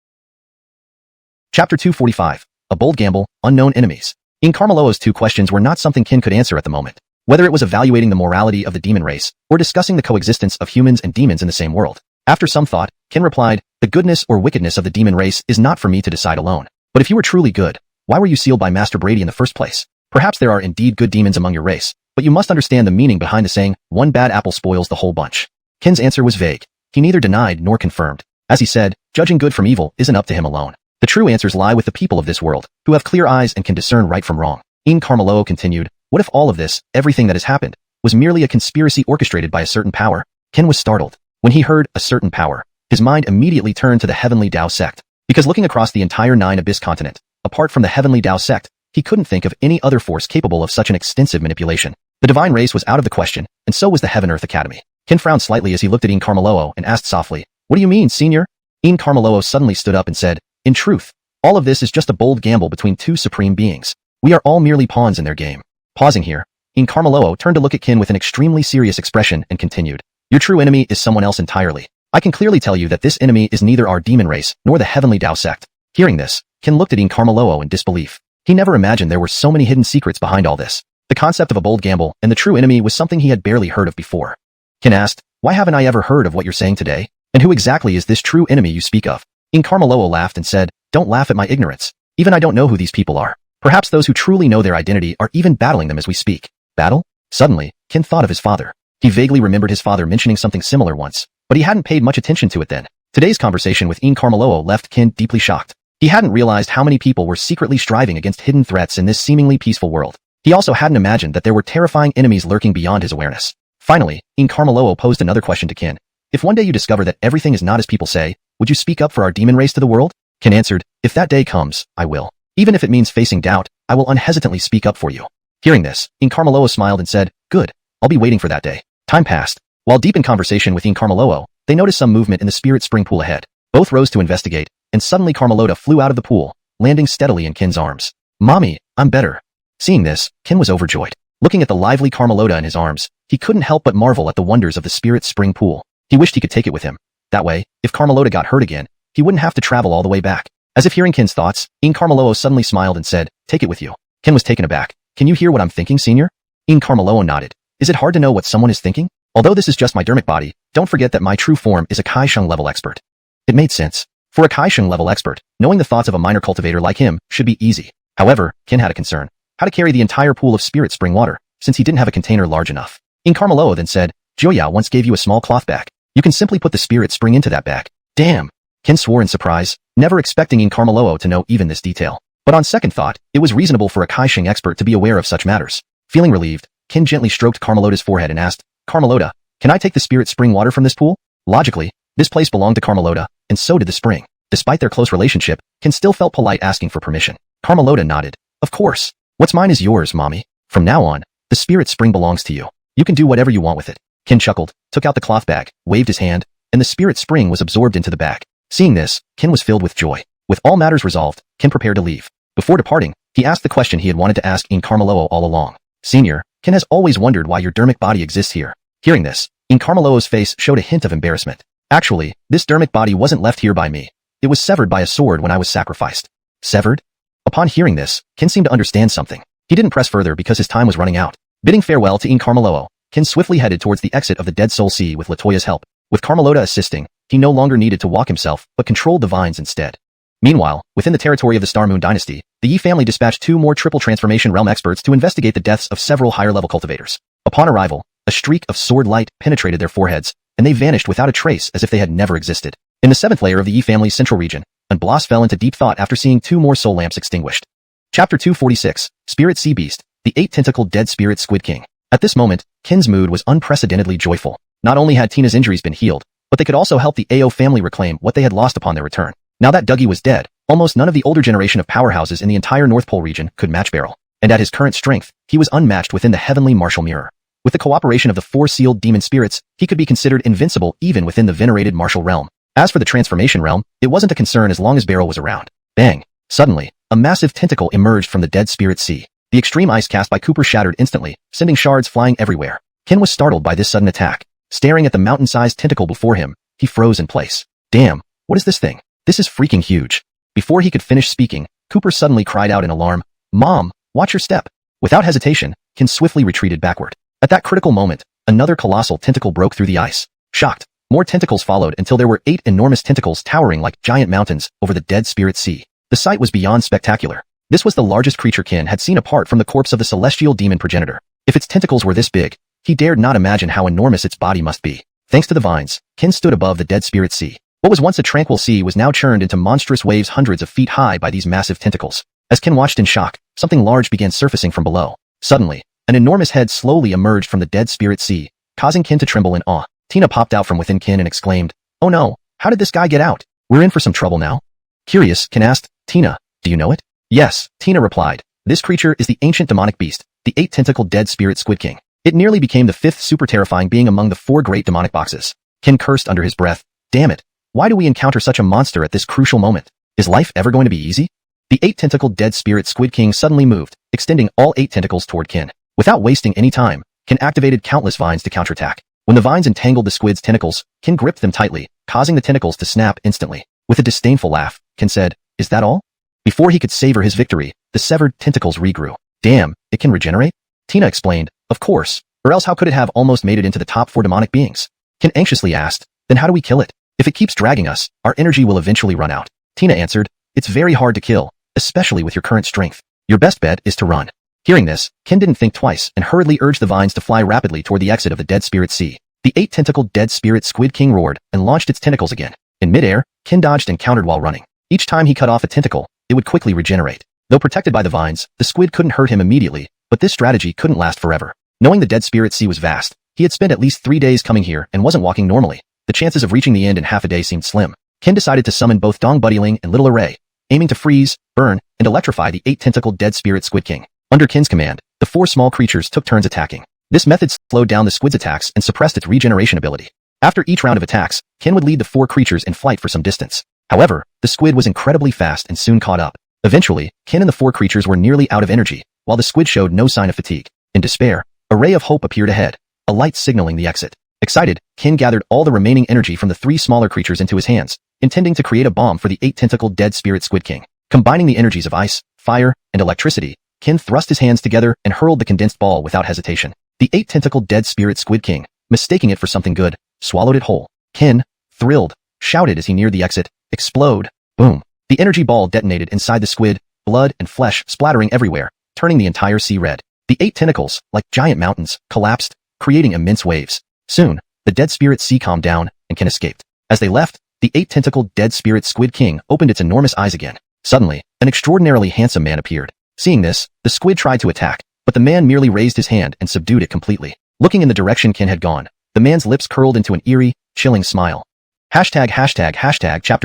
Chapter 245. A bold gamble, unknown enemies. Iin Karmaloa's two questions were not something Qin could answer at the moment. Whether it was evaluating the morality of the demon race, or discussing the coexistence of humans and demons in the same world. After some thought, Qin replied, the goodness or wickedness of the demon race is not for me to decide alone. But if you were truly good, why were you sealed by Master Brady in the first place? Perhaps there are indeed good demons among your race, but you must understand the meaning behind the saying, one bad apple spoils the whole bunch. Qin's answer was vague. He neither denied nor confirmed. As he said, judging good from evil isn't up to him alone. The true answers lie with the people of this world, who have clear eyes and can discern right from wrong. Iin Karmaloa continued, what if all of this, everything that has happened, was merely a conspiracy orchestrated by a certain power? Qin was startled. When he heard a certain power, his mind immediately turned to the Heavenly Tao sect. Because looking across the entire Nine Abyss continent, apart from the Heavenly Tao sect, he couldn't think of any other force capable of such an extensive manipulation. The divine race was out of the question, and so was the Heaven-Earth Academy. Qin frowned slightly as he looked at Iin Karmaloa and asked softly, what do you mean, senior? Iin Karmaloa suddenly stood up and said, in truth, all of this is just a bold gamble between two supreme beings. We are all merely pawns in their game. Pausing here, Iin Karmaloa turned to look at Qin with an extremely serious expression and continued, your true enemy is someone else entirely. I can clearly tell you that this enemy is neither our demon race nor the Heavenly Tao sect. Hearing this, Qin looked at Iin Karmaloa in disbelief. He never imagined there were so many hidden secrets behind all this. The concept of a bold gamble and the true enemy was something he had barely heard of before. Qin asked, why haven't I ever heard of what you're saying today? And who exactly is this true enemy you speak of? Iin Karmaloa laughed and said, don't laugh at my ignorance. Even I don't know who these people are. Perhaps those who truly know their identity are even battling them as we speak. Battle? Suddenly, Qin thought of his father. He vaguely remembered his father mentioning something similar once, but he hadn't paid much attention to it then. Today's conversation with Iin Karmaloa left Qin deeply shocked. He hadn't realized how many people were secretly striving against hidden threats in this seemingly peaceful world. He also hadn't imagined that there were terrifying enemies lurking beyond his awareness. Finally, Iin Karmaloa posed another question to Qin. If one day you discover that everything is not as people say, would you speak up for our demon race to the world? Qin answered, if that day comes, I will. Even if it means facing doubt, I will unhesitantly speak up for you. Hearing this, Iin Karmaloa smiled and said, good, I'll be waiting for that day. Time passed. While deep in conversation with Iin Karmaloa, they noticed some movement in the spirit spring pool ahead. Both rose to investigate, and suddenly Karmaloa flew out of the pool, landing steadily in Qin's arms. Mommy, I'm better. Seeing this, Qin was overjoyed. Looking at the lively Karmaloa in his arms, he couldn't help but marvel at the wonders of the spirit spring pool. He wished he could take it with him. That way, if Karmaloa got hurt again, he wouldn't have to travel all the way back. As if hearing Qin's thoughts, Iin Karmaloa suddenly smiled and said, take it with you. Qin was taken aback. Can you hear what I'm thinking, senior? Iin Karmaloa nodded. Is it hard to know what someone is thinking? Although this is just my dermic body, don't forget that my true form is a Cangsheng level expert. It made sense. For a Cangsheng level expert, knowing the thoughts of a minor cultivator like him should be easy. However, Qin had a concern. How to carry the entire pool of spirit spring water, since he didn't have a container large enough. Iin Karmaloa then said, Joya once gave you a small cloth bag. You can simply put the spirit spring into that bag. Damn! Qin swore in surprise, never expecting Iin Karmaloa to know even this detail. But on second thought, it was reasonable for a Cangsheng expert to be aware of such matters. Feeling relieved, Qin gently stroked Karmaloa's forehead and asked, Karmaloa, can I take the spirit spring water from this pool? Logically, this place belonged to Karmaloa, and so did the spring. Despite their close relationship, Qin still felt polite asking for permission. Karmaloa nodded. Of course. What's mine is yours, mommy. From now on, the spirit spring belongs to you. You can do whatever you want with it. Qin chuckled, took out the cloth bag, waved his hand, and the spirit spring was absorbed into the bag. Seeing this, Qin was filled with joy. With all matters resolved, Qin prepared to leave. Before departing, he asked the question he had wanted to ask Iin Karmaloa all along. Senior, Qin has always wondered why your dermic body exists here. Hearing this, Iin Karmaloa's face showed a hint of embarrassment. Actually, this dermic body wasn't left here by me. It was severed by a sword when I was sacrificed. Severed? Upon hearing this, Qin seemed to understand something. He didn't press further because his time was running out. Bidding farewell to Iin Karmaloa, Qin swiftly headed towards the exit of the Dead Soul Sea with Latoya's help. With Karmaloa assisting, he no longer needed to walk himself, but controlled the vines instead. Meanwhile, within the territory of the Star Moon Dynasty, the Yi family dispatched 2 more triple transformation realm experts to investigate the deaths of several higher-level cultivators. Upon arrival, a streak of sword light penetrated their foreheads, and they vanished without a trace as if they had never existed. In the 7th layer of the Yi family's central region, Blas fell into deep thought after seeing 2 more soul lamps extinguished. Chapter 246, Spirit Sea Beast, the 8-tentacled dead spirit Squid King. At this moment, Qin's mood was unprecedentedly joyful. Not only had Tina's injuries been healed, but they could also help the AO family reclaim what they had lost upon their return. Now that Dougie was dead, almost none of the older generation of powerhouses in the entire North Pole region could match Beryl. And at his current strength, he was unmatched within the heavenly martial mirror. With the cooperation of the 4 sealed demon spirits, he could be considered invincible even within the venerated martial realm. As for the transformation realm, it wasn't a concern as long as Beryl was around. Bang! Suddenly, a massive tentacle emerged from the dead spirit sea. The extreme ice cast by Cooper shattered instantly, sending shards flying everywhere. Ken was startled by this sudden attack. Staring at the mountain-sized tentacle before him, he froze in place. Damn, what is this thing? This is freaking huge. Before he could finish speaking, Cooper suddenly cried out in alarm, "Mom, watch your step." Without hesitation, Ken swiftly retreated backward. At that critical moment, another colossal tentacle broke through the ice. Shocked, more tentacles followed until there were 8 enormous tentacles towering like giant mountains over the dead spirit sea. The sight was beyond spectacular. This was the largest creature Ken had seen apart from the corpse of the celestial demon progenitor. If its tentacles were this big, he dared not imagine how enormous its body must be. Thanks to the vines, Ken stood above the dead spirit sea. What was once a tranquil sea was now churned into monstrous waves hundreds of feet high by these massive tentacles. As Ken watched in shock, something large began surfacing from below. Suddenly, an enormous head slowly emerged from the dead spirit sea, causing Ken to tremble in awe. Tina popped out from within Ken and exclaimed, "Oh no, how did this guy get out? We're in for some trouble now." Curious, Ken asked, "Tina, do you know it?" "Yes," Tina replied. "This creature is the ancient demonic beast, the 8-tentacled dead spirit Squid King. It nearly became the 5th super terrifying being among the 4 great demonic boxes." Ken cursed under his breath. Damn it. Why do we encounter such a monster at this crucial moment? Is life ever going to be easy? The 8-tentacled dead spirit Squid King suddenly moved, extending all 8 tentacles toward Ken. Without wasting any time, Ken activated countless vines to counterattack. When the vines entangled the squid's tentacles, Ken gripped them tightly, causing the tentacles to snap instantly. With a disdainful laugh, Ken said, "Is that all?" Before he could savor his victory, the severed tentacles regrew. "Damn, it can regenerate?" Tina explained, "Of course, or else how could it have almost made it into the top 4 demonic beings?" Ken anxiously asked, "Then how do we kill it? If it keeps dragging us, our energy will eventually run out." Tina answered, "It's very hard to kill, especially with your current strength. Your best bet is to run." Hearing this, Ken didn't think twice and hurriedly urged the vines to fly rapidly toward the exit of the dead spirit sea. The 8-tentacled dead spirit Squid King roared and launched its tentacles again. In midair, Ken dodged and countered while running. Each time he cut off a tentacle, it would quickly regenerate. Though protected by the vines, the squid couldn't hurt him immediately, but this strategy couldn't last forever. Knowing the dead spirit sea was vast, he had spent at least 3 days coming here and wasn't walking normally. The chances of reaching the end in half a day seemed slim. Ken decided to summon both Dong Buddyling and Little Array, aiming to freeze, burn, and electrify the 8-tentacled dead spirit Squid King. Under Ken's command, the 4 small creatures took turns attacking. This method slowed down the squid's attacks and suppressed its regeneration ability. After each round of attacks, Ken would lead the 4 creatures in flight for some distance. However, the squid was incredibly fast and soon caught up. Eventually, Ken and the 4 creatures were nearly out of energy, while the squid showed no sign of fatigue. In despair, a ray of hope appeared ahead, a light signaling the exit. Excited, Ken gathered all the remaining energy from the 3 smaller creatures into his hands, intending to create a bomb for the 8-tentacled dead spirit Squid King. Combining the energies of ice, fire, and electricity, Ken thrust his hands together and hurled the condensed ball without hesitation. The 8-tentacled dead spirit Squid King, mistaking it for something good, swallowed it whole. Ken, thrilled, shouted as he neared the exit, "Explode!" Boom. The energy ball detonated inside the squid, blood and flesh splattering everywhere, turning the entire sea red. The 8 tentacles, like giant mountains, collapsed, creating immense waves. Soon, the dead spirit sea calmed down, and Ken escaped. As they left, the 8-tentacled dead spirit Squid King opened its enormous eyes again. Suddenly, an extraordinarily handsome man appeared. Seeing this, the squid tried to attack, but the man merely raised his hand and subdued it completely. Looking in the direction Ken had gone, the man's lips curled into an eerie, chilling smile. Chapter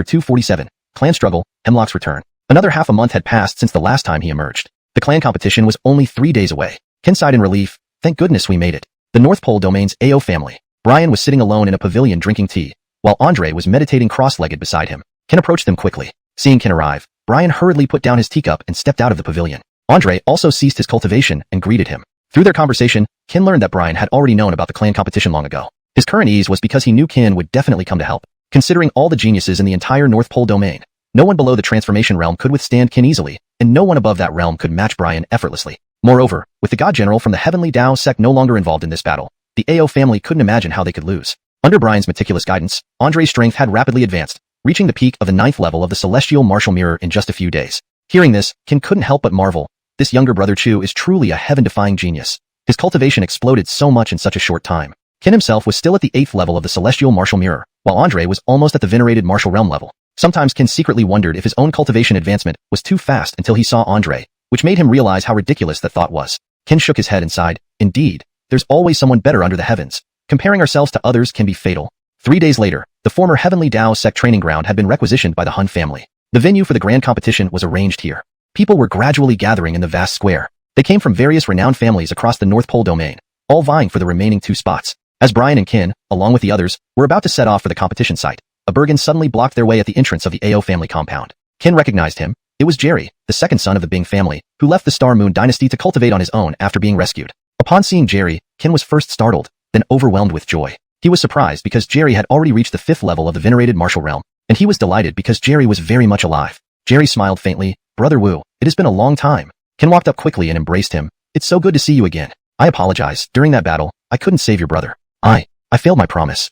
247, Clan Struggle, Hemlock's Return. Another half a month had passed since the last time he emerged. The clan competition was only 3 days away. Ken sighed in relief. Thank goodness we made it. The North Pole Domain's AO family. Brian was sitting alone in a pavilion drinking tea, while Andre was meditating cross-legged beside him. Ken approached them quickly. Seeing Ken arrive, Brian hurriedly put down his teacup and stepped out of the pavilion. Andre also ceased his cultivation and greeted him. Through their conversation, Ken learned that Brian had already known about the clan competition long ago. His current ease was because he knew Ken would definitely come to help. Considering all the geniuses in the entire North Pole domain, no one below the transformation realm could withstand Ken easily, and no one above that realm could match Brian effortlessly. Moreover, with the God General from the Heavenly Tao sect no longer involved in this battle, the AO family couldn't imagine how they could lose. Under Brian's meticulous guidance, Andre's strength had rapidly advanced, reaching the peak of the 9th level of the Celestial Martial Mirror in just a few days. Hearing this, Ken couldn't help but marvel. This younger brother Chu is truly a heaven-defying genius. His cultivation exploded so much in such a short time. Ken himself was still at the 8th level of the Celestial Martial Mirror, while Andre was almost at the venerated Martial Realm level. Sometimes Ken secretly wondered if his own cultivation advancement was too fast until he saw Andre, which made him realize how ridiculous that thought was. Ken shook his head and sighed. Indeed, there's always someone better under the heavens. Comparing ourselves to others can be fatal. 3 days later, the former Heavenly Dao Sect training ground had been requisitioned by the Hun family. The venue for the grand competition was arranged here. People were gradually gathering in the vast square. They came from various renowned families across the North Pole domain, all vying for the remaining 2 spots. As Brian and Qin, along with the others, were about to set off for the competition site, a Bergen suddenly blocked their way at the entrance of the Ao family compound. Qin recognized him. It was Jerry, the second son of the Bing family, who left the Star Moon dynasty to cultivate on his own after being rescued. Upon seeing Jerry, Qin was first startled, then overwhelmed with joy. He was surprised because Jerry had already reached the 5th level of the venerated martial realm, and he was delighted because Jerry was very much alive. Jerry smiled faintly. Brother Wu, it has been a long time. Qin walked up quickly and embraced him. It's so good to see you again. I apologize. During that battle, I couldn't save your brother. I failed my promise.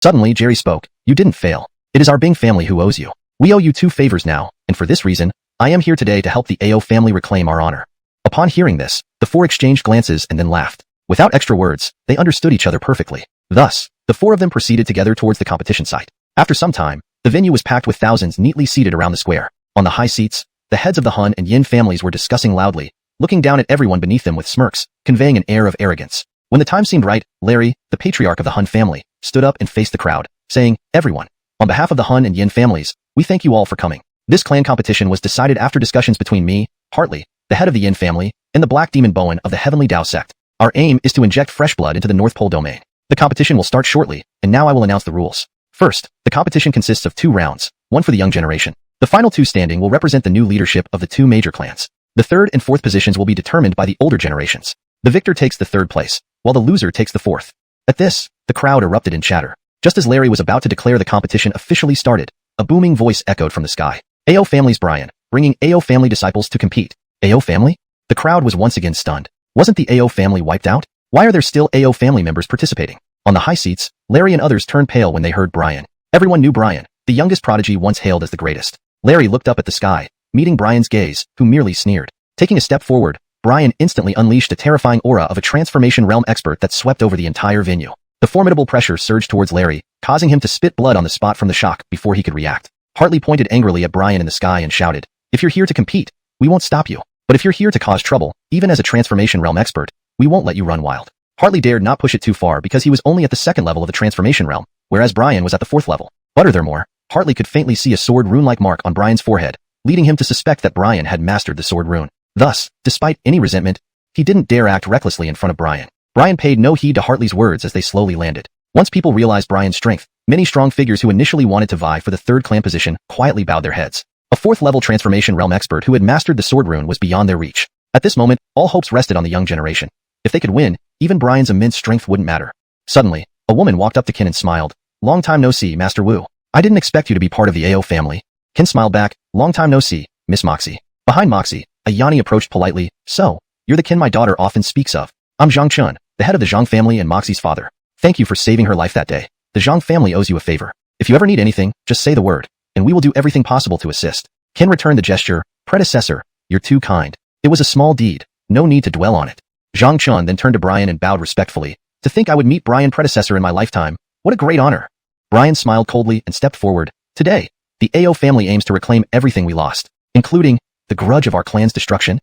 Suddenly, Jerry spoke. You didn't fail. It is our Bing family who owes you. We owe you 2 favors now, and for this reason, I am here today to help the Ao family reclaim our honor. Upon hearing this, the 4 exchanged glances and then laughed. Without extra words, they understood each other perfectly. Thus, the 4 of them proceeded together towards the competition site. After some time, the venue was packed with thousands neatly seated around the square. On the high seats, the heads of the Hun and Yin families were discussing loudly, looking down at everyone beneath them with smirks, conveying an air of arrogance. When the time seemed right, Larry, the patriarch of the Hun family, stood up and faced the crowd, saying, Everyone, on behalf of the Hun and Yin families, we thank you all for coming. This clan competition was decided after discussions between me, Hartley, the head of the Yin family, and the Black Demon Bowen of the Heavenly Dao Sect. Our aim is to inject fresh blood into the North Pole domain. The competition will start shortly, and now I will announce the rules. First, the competition consists of 2 rounds, one for the young generation. The final 2 standing will represent the new leadership of the 2 major clans. The 3rd and 4th positions will be determined by the older generations. The victor takes the 3rd place, while the loser takes the 4th. At this, the crowd erupted in chatter. Just as Larry was about to declare the competition officially started, a booming voice echoed from the sky. Ao family's Brian, bringing Ao family disciples to compete. Ao family? The crowd was once again stunned. Wasn't the Ao family wiped out? Why are there still Ao family members participating? On the high seats, Larry and others turned pale when they heard Brian. Everyone knew Brian, the youngest prodigy once hailed as the greatest. Larry looked up at the sky, meeting Brian's gaze, who merely sneered. Taking a step forward, Brian instantly unleashed a terrifying aura of a transformation realm expert that swept over the entire venue. The formidable pressure surged towards Larry, causing him to spit blood on the spot from the shock before he could react. Hartley pointed angrily at Brian in the sky and shouted, If you're here to compete, we won't stop you. But if you're here to cause trouble, even as a transformation realm expert, we won't let you run wild. Hartley dared not push it too far because he was only at the 2nd level of the transformation realm, whereas Brian was at the 4th level. Furthermore, Hartley could faintly see a sword rune-like mark on Brian's forehead, leading him to suspect that Brian had mastered the sword rune. Thus, despite any resentment, he didn't dare act recklessly in front of Brian. Brian paid no heed to Hartley's words as they slowly landed. Once people realized Brian's strength, many strong figures who initially wanted to vie for the 3rd clan position quietly bowed their heads. A 4th-level transformation realm expert who had mastered the sword rune was beyond their reach. At this moment, all hopes rested on the young generation. If they could win, even Brian's immense strength wouldn't matter. Suddenly, a woman walked up to Qin and smiled. Long time no see, Master Wu. I didn't expect you to be part of the Ao family. Qin smiled back. Long time no see, Miss Moxie. Behind Moxie, a Yanni approached politely. So, you're the Qin my daughter often speaks of. I'm Zhang Chun, the head of the Zhang family and Moxie's father. Thank you for saving her life that day. The Zhang family owes you a favor. If you ever need anything, just say the word, and we will do everything possible to assist. Qin returned the gesture. Predecessor, you're too kind. It was a small deed. No need to dwell on it. Zhang Chun then turned to Brian and bowed respectfully. To think I would meet Brian predecessor in my lifetime. What a great honor. Brian smiled coldly and stepped forward. Today, the Ao family aims to reclaim everything we lost, including the grudge of our clan's destruction.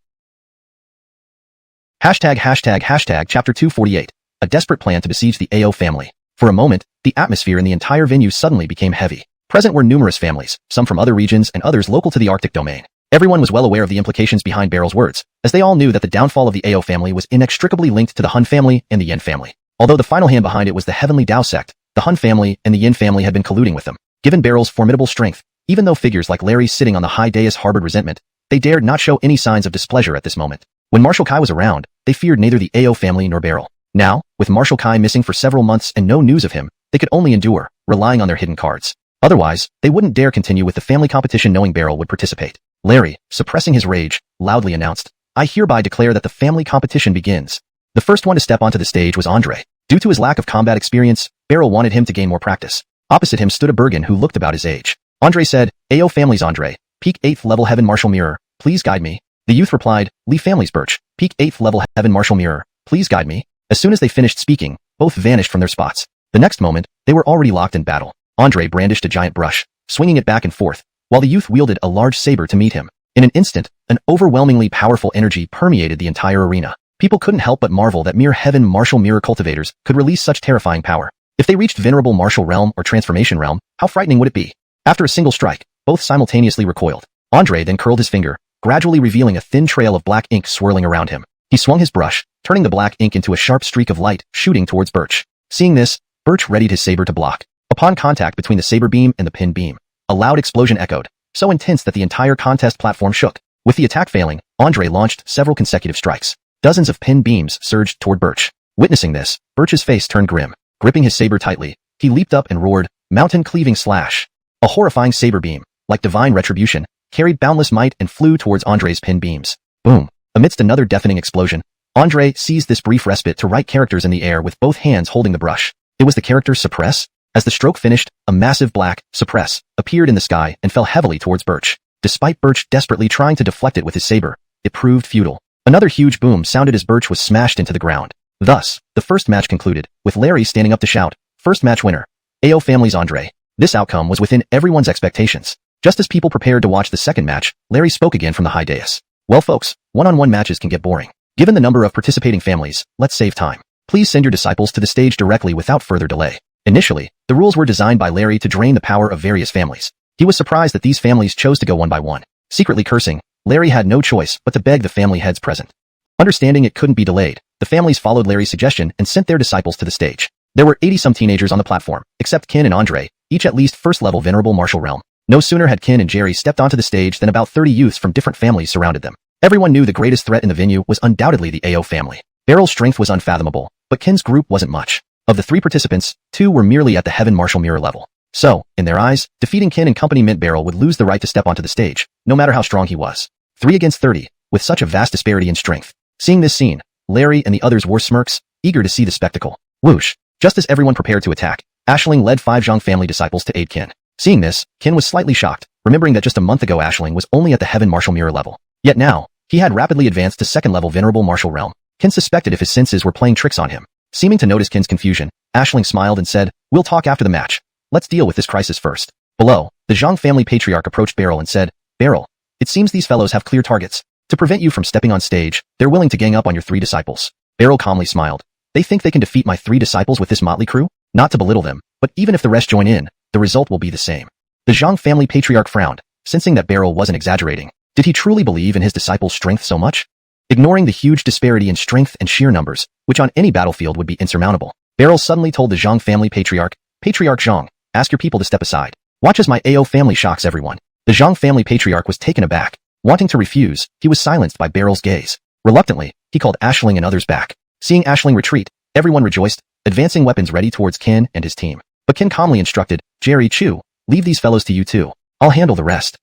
Chapter 248. A desperate plan to besiege the Ao family. For a moment, the atmosphere in the entire venue suddenly became heavy. Present were numerous families, some from other regions and others local to the Arctic domain. Everyone was well aware of the implications behind Barrel's words, as they all knew that the downfall of the Ao family was inextricably linked to the Hun family and the Yin family. Although the final hand behind it was the Heavenly Dao Sect, the Hun family and the Yin family had been colluding with them. Given Barrel's formidable strength, even though figures like Larry sitting on the high dais harbored resentment, they dared not show any signs of displeasure at this moment. When Marshal Kai was around, they feared neither the Ao family nor Barrel. Now, with Marshal Kai missing for several months and no news of him, they could only endure, relying on their hidden cards. Otherwise, they wouldn't dare continue with the family competition knowing Barrel would participate. Larry, suppressing his rage, loudly announced, I hereby declare that the family competition begins. The first one to step onto the stage was Andre. Due to his lack of combat experience, Barrel wanted him to gain more practice. Opposite him stood a Bergen who looked about his age. Andre said, Ao family's Andre, peak 8th level heaven martial mirror, please guide me. The youth replied, Lee family's Birch, peak 8th level heaven martial mirror, please guide me. As soon as they finished speaking, both vanished from their spots. The next moment, they were already locked in battle. Andre brandished a giant brush, swinging it back and forth, while the youth wielded a large saber to meet him. In an instant, an overwhelmingly powerful energy permeated the entire arena. People couldn't help but marvel that mere heaven martial mirror cultivators could release such terrifying power. If they reached Venerable Martial Realm or Transformation Realm, how frightening would it be? After a single strike, both simultaneously recoiled. Andre then curled his finger, gradually revealing a thin trail of black ink swirling around him. He swung his brush, turning the black ink into a sharp streak of light, shooting towards Birch. Seeing this, Birch readied his saber to block. Upon contact between the saber beam and the pin beam, a loud explosion echoed, so intense that the entire contest platform shook. With the attack failing, Andre launched several consecutive strikes. Dozens of pin beams surged toward Birch. Witnessing this, Birch's face turned grim. Gripping his saber tightly, he leaped up and roared, "Mountain-cleaving slash!" A horrifying saber beam, like divine retribution, carried boundless might and flew towards Andre's pin beams. Boom! Amidst another deafening explosion, Andre seized this brief respite to write characters in the air with both hands holding the brush. It was the character Suppress. As the stroke finished, a massive black Suppress appeared in the sky and fell heavily towards Birch. Despite Birch desperately trying to deflect it with his saber, it proved futile. Another huge boom sounded as Birch was smashed into the ground. Thus, the first match concluded, with Larry standing up to shout, "First match winner, AO Family's Andre." This outcome was within everyone's expectations. Just as people prepared to watch the second match, Larry spoke again from the high dais. "Well folks, one-on-one matches can get boring. Given the number of participating families, let's save time. Please send your disciples to the stage directly without further delay." Initially, the rules were designed by Larry to drain the power of various families. He was surprised that these families chose to go one by one. Secretly cursing, Larry had no choice but to beg the family heads present. Understanding it couldn't be delayed, the families followed Larry's suggestion and sent their disciples to the stage. There were 80-some teenagers on the platform, except Ken and Andre, each at least first-level Venerable Martial Realm. No sooner had Ken and Jerry stepped onto the stage than about 30 youths from different families surrounded them. Everyone knew the greatest threat in the venue was undoubtedly the AO family. Barrel's strength was unfathomable, but Ken's group wasn't much. Of the 3 participants, 2 were merely at the Heaven Martial Mirror level. So, in their eyes, defeating Ken and company meant Barrel would lose the right to step onto the stage, no matter how strong he was. 3 against 30, with such a vast disparity in strength. Seeing this scene, Larry and the others wore smirks, eager to see the spectacle. Whoosh! Just as everyone prepared to attack, Aisling led 5 Zhang family disciples to aid Ken. Seeing this, Ken was slightly shocked, remembering that just a month ago Aisling was only at the Heaven Martial Mirror level. Yet now, he had rapidly advanced to second-level Venerable Martial Realm. Ken suspected if his senses were playing tricks on him. Seeming to notice Ken's confusion, Aisling smiled and said, "We'll talk after the match. Let's deal with this crisis first." Below, the Zhang family patriarch approached Beryl and said, "Beryl, it seems these fellows have clear targets. To prevent you from stepping on stage, they're willing to gang up on your 3 disciples." Beryl calmly smiled. "They think they can defeat my 3 disciples with this motley crew? Not to belittle them, but even if the rest join in, the result will be the same." The Zhang family patriarch frowned, sensing that Beryl wasn't exaggerating. Did he truly believe in his disciples' strength so much? Ignoring the huge disparity in strength and sheer numbers, which on any battlefield would be insurmountable, Beryl suddenly told the Zhang family patriarch, "Patriarch Zhang, ask your people to step aside. Watch as my AO family shocks everyone." The Zhang family patriarch was taken aback. Wanting to refuse, he was silenced by Beryl's gaze. Reluctantly, he called Aisling and others back. Seeing Aisling retreat, everyone rejoiced, advancing weapons ready towards Ken and his team. But Ken calmly instructed, "Jerry Chu, leave these fellows to you too. I'll handle the rest."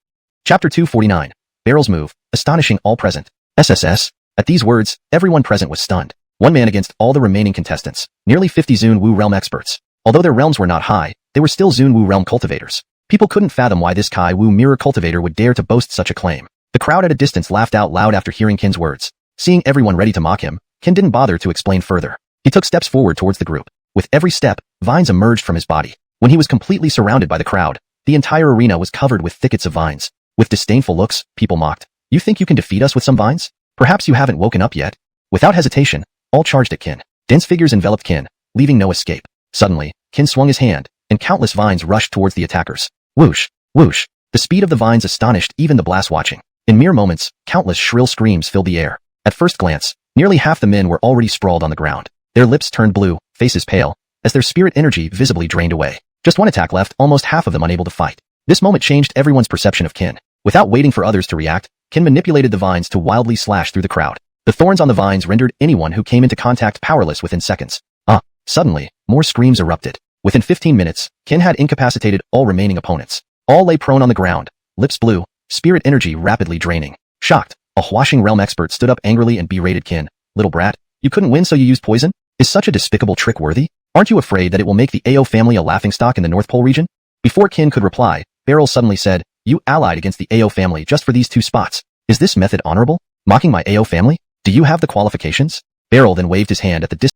Chapter 249. Beryl's move, astonishing all present. SSS. At these words, everyone present was stunned. One man against all the remaining contestants, nearly 50 Zun Wu realm experts. Although their realms were not high, they were still Zun Wu realm cultivators. People couldn't fathom why this Kai Wu mirror cultivator would dare to boast such a claim. The crowd at a distance laughed out loud after hearing Ken's words. Seeing everyone ready to mock him, Ken didn't bother to explain further. He took steps forward towards the group. With every step, vines emerged from his body. When he was completely surrounded by the crowd, the entire arena was covered with thickets of vines. With disdainful looks, people mocked, "You think you can defeat us with some vines? Perhaps you haven't woken up yet." Without hesitation, all charged at Ken. Dense figures enveloped Ken, leaving no escape. Suddenly, Ken swung his hand, and countless vines rushed towards the attackers. Whoosh! Whoosh! The speed of the vines astonished even the blast watching. In mere moments, countless shrill screams filled the air. At first glance, nearly half the men were already sprawled on the ground. Their lips turned blue, faces pale, as their spirit energy visibly drained away. Just one attack left, almost half of them unable to fight. This moment changed everyone's perception of Ken. Without waiting for others to react, Ken manipulated the vines to wildly slash through the crowd. The thorns on the vines rendered anyone who came into contact powerless within seconds. Suddenly, more screams erupted. Within 15 minutes, Ken had incapacitated all remaining opponents. All lay prone on the ground, lips blue, spirit energy rapidly draining. Shocked, a Huashing realm expert stood up angrily and berated Ken. "Little brat, you couldn't win so you used poison? Is such a despicable trick worthy? Aren't you afraid that it will make the AO family a laughingstock in the North Pole region?" Before Ken could reply, Beryl suddenly said, "You allied against the AO family just for these 2 spots. Is this method honorable? Mocking my AO family? Do you have the qualifications?" Beryl then waved his hand at the distant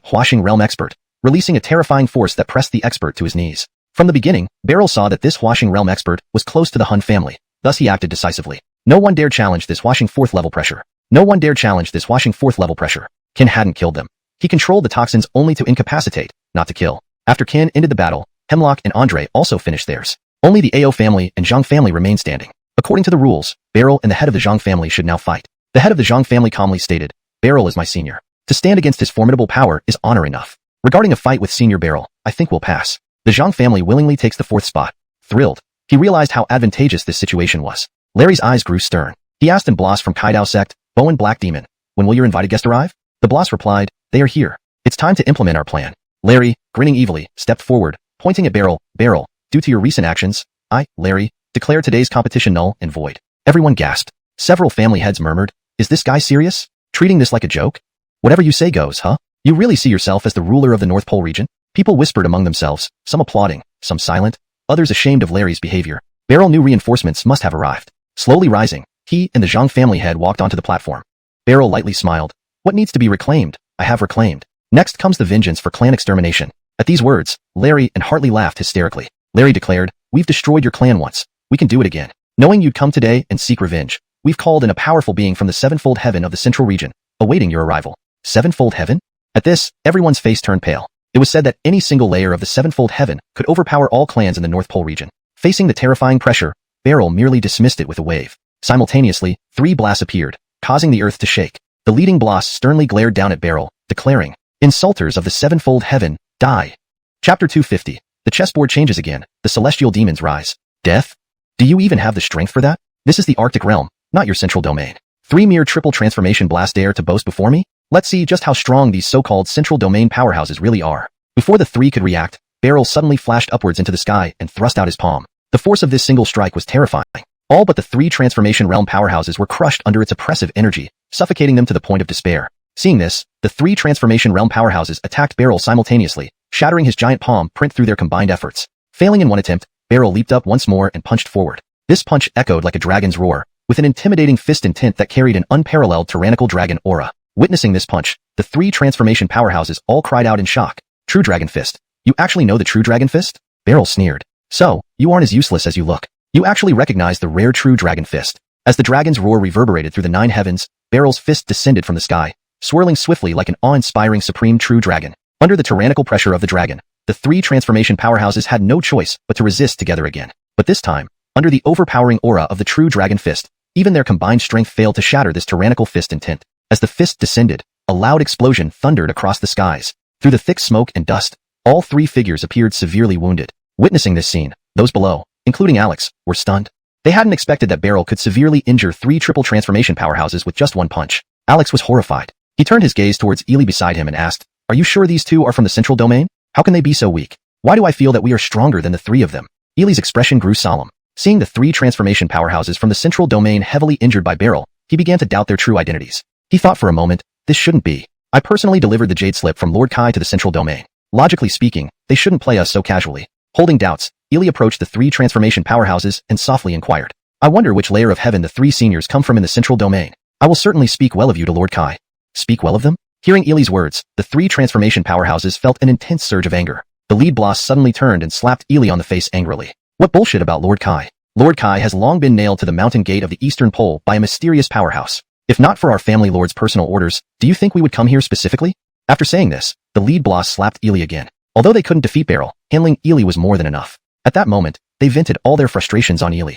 Huashing realm expert, releasing a terrifying force that pressed the expert to his knees. From the beginning, Beryl saw that this Huashing realm expert was close to the Hun family, thus he acted decisively. No one dared challenge this Huashing 4th level pressure. No one dared challenge this Huashing 4th level pressure. Ken hadn't killed them. He controlled the toxins only to incapacitate, not to kill. After Qin ended the battle, Hemlock and Andre also finished theirs. Only the Ao family and Zhang family remained standing. According to the rules, Beryl and the head of the Zhang family should now fight. The head of the Zhang family calmly stated, Beryl is my senior. To stand against his formidable power is honor enough. Regarding a fight with senior Beryl, I think we'll pass. The Zhang family willingly takes the 4th spot. Thrilled, he realized how advantageous this situation was. Larry's eyes grew stern. He asked in Bloss from Kaidao sect, Bowen Black Demon, when will your invited guest arrive? The Bloss replied, they are here. It's time to implement our plan. Larry, grinning evilly, stepped forward, pointing at Beryl. Beryl, due to your recent actions, I, Larry, declare today's competition null and void. Everyone gasped. Several family heads murmured, is this guy serious? Treating this like a joke? Whatever you say goes, huh? You really see yourself as the ruler of the North Pole region? People whispered among themselves, some applauding, some silent, others ashamed of Larry's behavior. Beryl knew reinforcements must have arrived. Slowly rising, he and the Zhang family head walked onto the platform. Beryl lightly smiled. What needs to be reclaimed, I have reclaimed. Next comes the vengeance for clan extermination. At these words, Larry and Hartley laughed hysterically. Larry declared, we've destroyed your clan once. We can do it again. Knowing you'd come today and seek revenge, we've called in a powerful being from the sevenfold heaven of the central region, awaiting your arrival. Sevenfold heaven? At this, everyone's face turned pale. It was said that any single layer of the sevenfold heaven could overpower all clans in the North Pole region. Facing the terrifying pressure, Beryl merely dismissed it with a wave. Simultaneously, 3 blasts appeared, causing the earth to shake. The leading blast sternly glared down at Beryl, declaring, insulters of the sevenfold heaven, die. Chapter 250. The chessboard changes again. The celestial demons rise. Death? Do you even have the strength for that? This is the Arctic realm, not your central domain. 3 mere triple transformation blasts dare to boast before me? Let's see just how strong these so-called central domain powerhouses really are. Before the 3 could react, Beryl suddenly flashed upwards into the sky and thrust out his palm. The force of this single strike was terrifying. All but the 3 transformation realm powerhouses were crushed under its oppressive energy, suffocating them to the point of despair. Seeing this, the 3 transformation realm powerhouses attacked Beryl simultaneously, shattering his giant palm print through their combined efforts. Failing in one attempt, Beryl leaped up once more and punched forward. This punch echoed like a dragon's roar, with an intimidating fist intent that carried an unparalleled tyrannical dragon aura. Witnessing this punch, the 3 transformation powerhouses all cried out in shock. True Dragon Fist. You actually know the True Dragon Fist? Beryl sneered. So, you aren't as useless as you look. You actually recognize the rare True Dragon Fist. As the dragon's roar reverberated through the 9 heavens, Beryl's fist descended from the sky, swirling swiftly like an awe-inspiring supreme true dragon. Under the tyrannical pressure of the dragon, the 3 transformation powerhouses had no choice but to resist together again. But this time, under the overpowering aura of the True Dragon Fist, even their combined strength failed to shatter this tyrannical fist intent. As the fist descended, a loud explosion thundered across the skies. Through the thick smoke and dust, all 3 figures appeared severely wounded. Witnessing this scene, those below, including Alex, were stunned. They hadn't expected that Beryl could severely injure 3 triple transformation powerhouses with just one punch. Alex was horrified. He turned his gaze towards Ely beside him and asked, are you sure these 2 are from the central domain? How can they be so weak? Why do I feel that we are stronger than the 3 of them? Ely's expression grew solemn. Seeing the 3 transformation powerhouses from the central domain heavily injured by Beryl, he began to doubt their true identities. He thought for a moment, this shouldn't be. I personally delivered the Jade Slip from Lord Kai to the central domain. Logically speaking, they shouldn't play us so casually. Holding doubts, Ely approached the 3 transformation powerhouses and softly inquired, I wonder which layer of heaven the 3 seniors come from in the central domain. I will certainly speak well of you to Lord Kai. Speak well of them? Hearing Ely's words, the 3 transformation powerhouses felt an intense surge of anger. The lead boss suddenly turned and slapped Ely on the face angrily. What bullshit about Lord Kai? Lord Kai has long been nailed to the mountain gate of the Eastern Pole by a mysterious powerhouse. If not for our family lord's personal orders, do you think we would come here specifically? After saying this, the lead boss slapped Ely again. Although they couldn't defeat Beryl, handling Ely was more than enough. At that moment, they vented all their frustrations on Ely.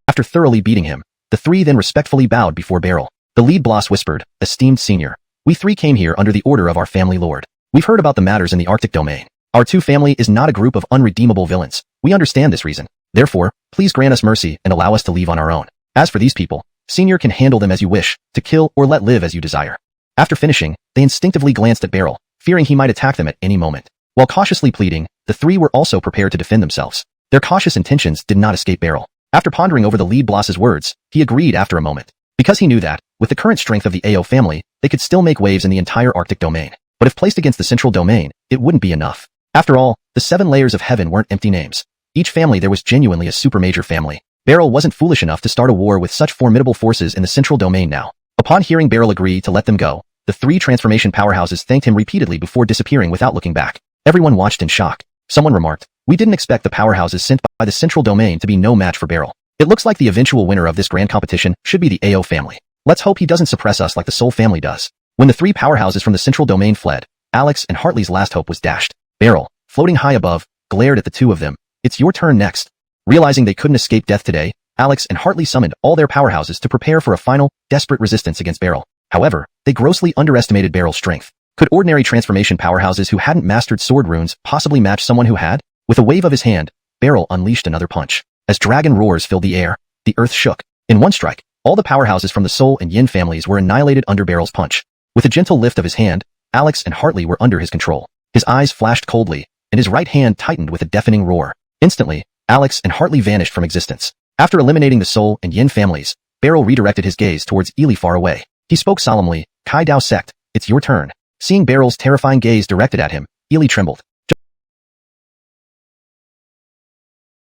After thoroughly beating him, the 3 then respectfully bowed before Beryl. The lead boss whispered, esteemed senior, we 3 came here under the order of our family lord. We've heard about the matters in the Arctic domain. Our 2 family is not a group of unredeemable villains. We understand this reason. Therefore, please grant us mercy and allow us to leave on our own. As for these people, Senior can handle them as you wish, to kill or let live as you desire. After finishing, they instinctively glanced at Beryl, fearing he might attack them at any moment. While cautiously pleading, the 3 were also prepared to defend themselves. Their cautious intentions did not escape Beryl. After pondering over the lead boss's words, he agreed after a moment. Because he knew that, with the current strength of the Ao family, they could still make waves in the entire Arctic domain. But if placed against the central domain, it wouldn't be enough. After all, the 7 layers of heaven weren't empty names. Each family there was genuinely a super major family. Beryl wasn't foolish enough to start a war with such formidable forces in the central domain now. Upon hearing Beryl agree to let them go, the 3 transformation powerhouses thanked him repeatedly before disappearing without looking back. Everyone watched in shock. Someone remarked, we didn't expect the powerhouses sent by the central domain to be no match for Beryl. It looks like the eventual winner of this grand competition should be the Ao family. Let's hope he doesn't suppress us like the Soul family does. When the 3 powerhouses from the central domain fled, Alex and Hartley's last hope was dashed. Beryl, floating high above, glared at the two of them. It's your turn next. Realizing they couldn't escape death today, Alex and Hartley summoned all their powerhouses to prepare for a final, desperate resistance against Beryl. However, they grossly underestimated Beryl's strength. Could ordinary transformation powerhouses who hadn't mastered sword runes possibly match someone who had? With a wave of his hand, Beryl unleashed another punch. As dragon roars filled the air, the earth shook. In one strike, all the powerhouses from the Soul and Yin families were annihilated under Beryl's punch. With a gentle lift of his hand, Alex and Hartley were under his control. His eyes flashed coldly, and his right hand tightened with a deafening roar. Instantly, Alex and Hartley vanished from existence. After eliminating the Soul and Yin families, Beryl redirected his gaze towards Ely far away. He spoke solemnly, Kai Dao sect, it's your turn. Seeing Beryl's terrifying gaze directed at him, Ely trembled.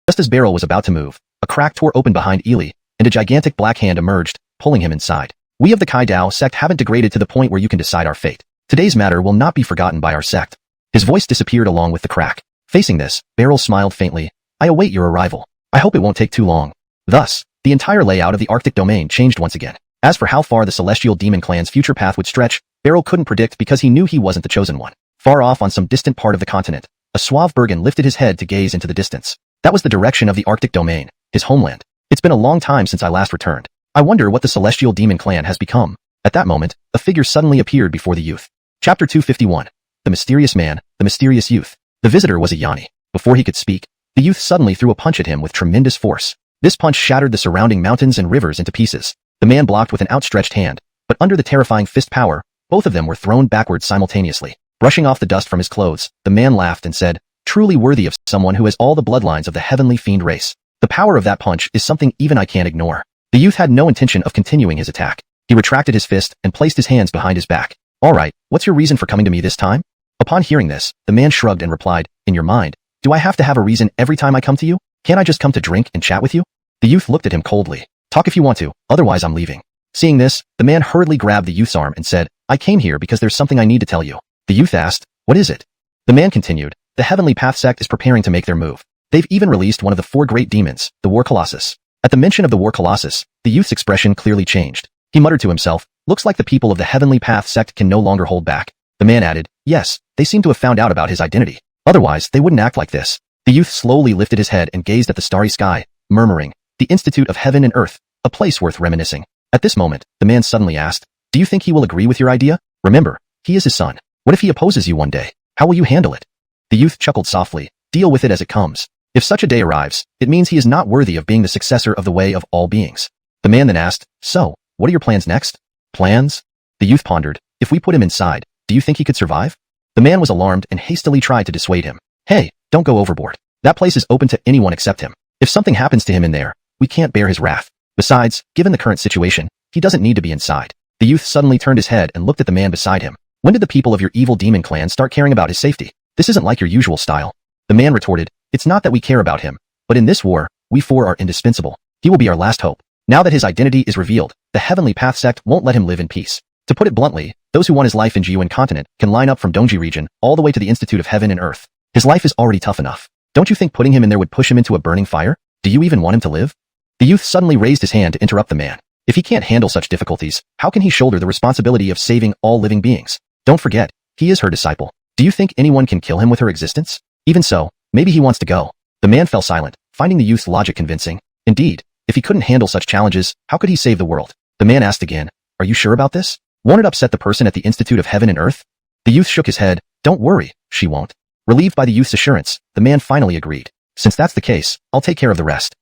Just as Beryl was about to move, a crack tore open behind Ely, and a gigantic black hand emerged, pulling him inside. We of the Kai Dao sect haven't degraded to the point where you can decide our fate. Today's matter will not be forgotten by our sect. His voice disappeared along with the crack. Facing this, Beryl smiled faintly. I await your arrival. I hope it won't take too long. Thus, the entire layout of the Arctic domain changed once again. As for how far the Celestial Demon Clan's future path would stretch, Beryl couldn't predict because he knew he wasn't the chosen one. Far off on some distant part of the continent, a suave Bergen lifted his head to gaze into the distance. That was the direction of the Arctic domain, his homeland. It's been a long time since I last returned. I wonder what the Celestial Demon Clan has become. At that moment, a figure suddenly appeared before the youth. Chapter 251. The Mysterious Man, the Mysterious Youth. The visitor was a Yanni. Before he could speak, the youth suddenly threw a punch at him with tremendous force. This punch shattered the surrounding mountains and rivers into pieces. The man blocked with an outstretched hand, but under the terrifying fist power, both of them were thrown backwards simultaneously. Brushing off the dust from his clothes, the man laughed and said, truly worthy of someone who has all the bloodlines of the heavenly fiend race. The power of that punch is something even I can't ignore. The youth had no intention of continuing his attack. He retracted his fist and placed his hands behind his back. All right, what's your reason for coming to me this time? Upon hearing this, the man shrugged and replied, in your mind, do I have to have a reason every time I come to you? Can't I just come to drink and chat with you? The youth looked at him coldly. Talk if you want to, otherwise I'm leaving. Seeing this, the man hurriedly grabbed the youth's arm and said, I came here because there's something I need to tell you. The youth asked, what is it? The man continued, the Heavenly Path sect is preparing to make their move. They've even released one of the 4 great demons, the War Colossus. At the mention of the War Colossus, the youth's expression clearly changed. He muttered to himself, looks like the people of the Heavenly Path sect can no longer hold back. The man added, yes, they seem to have found out about his identity. Otherwise, they wouldn't act like this. The youth slowly lifted his head and gazed at the starry sky, murmuring, the Institute of Heaven and Earth, a place worth reminiscing. At this moment, the man suddenly asked, do you think he will agree with your idea? Remember, he is his son. What if he opposes you one day? How will you handle it? The youth chuckled softly, deal with it as it comes. If such a day arrives, it means he is not worthy of being the successor of the way of all beings. The man then asked, so, what are your plans next? Plans? The youth pondered, if we put him inside, do you think he could survive? The man was alarmed and hastily tried to dissuade him. Hey, don't go overboard. That place is open to anyone except him. If something happens to him in there, we can't bear his wrath. Besides, given the current situation, he doesn't need to be inside. The youth suddenly turned his head and looked at the man beside him. When did the people of your evil demon clan start caring about his safety? This isn't like your usual style. The man retorted, it's not that we care about him, but in this war, we 4 are indispensable. He will be our last hope. Now that his identity is revealed, the Heavenly Path sect won't let him live in peace. To put it bluntly, those who want his life in Jiyuan continent can line up from Dongji region all the way to the Institute of Heaven and Earth. His life is already tough enough. Don't you think putting him in there would push him into a burning fire? Do you even want him to live? The youth suddenly raised his hand to interrupt the man. If he can't handle such difficulties, how can he shoulder the responsibility of saving all living beings? Don't forget, he is her disciple. Do you think anyone can kill him with her existence? Even so, maybe he wants to go. The man fell silent, finding the youth's logic convincing. Indeed, if he couldn't handle such challenges, how could he save the world? The man asked again, are you sure about this? Won't it upset the person at the Institute of Heaven and Earth? The youth shook his head. Don't worry, she won't. Relieved by the youth's assurance, the man finally agreed. Since that's the case, I'll take care of the rest.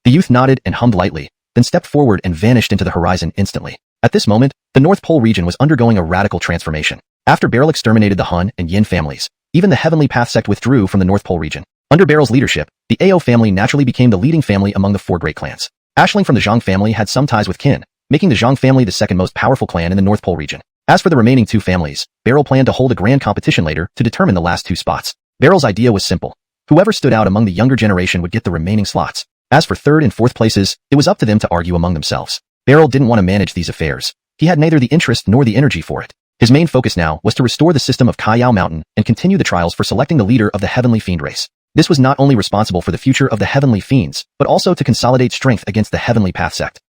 The youth nodded and hummed lightly, then stepped forward and vanished into the horizon instantly. At this moment, the North Pole region was undergoing a radical transformation. After Beryl exterminated the Hun and Yin families, even the Heavenly Path sect withdrew from the North Pole region. Under Beryl's leadership, the Ao family naturally became the leading family among the 4 great clans. Ashling from the Zhang family had some ties with Qin, making the Zhang family the second most powerful clan in the North Pole region. As for the remaining 2 families, Beryl planned to hold a grand competition later to determine the last 2 spots. Beryl's idea was simple. Whoever stood out among the younger generation would get the remaining slots. As for 3rd and 4th places, it was up to them to argue among themselves. Beryl didn't want to manage these affairs. He had neither the interest nor the energy for it. His main focus now was to restore the system of Kaiyao Mountain and continue the trials for selecting the leader of the Heavenly Fiend race. This was not only responsible for the future of the Heavenly Fiends, but also to consolidate strength against the Heavenly Path sect.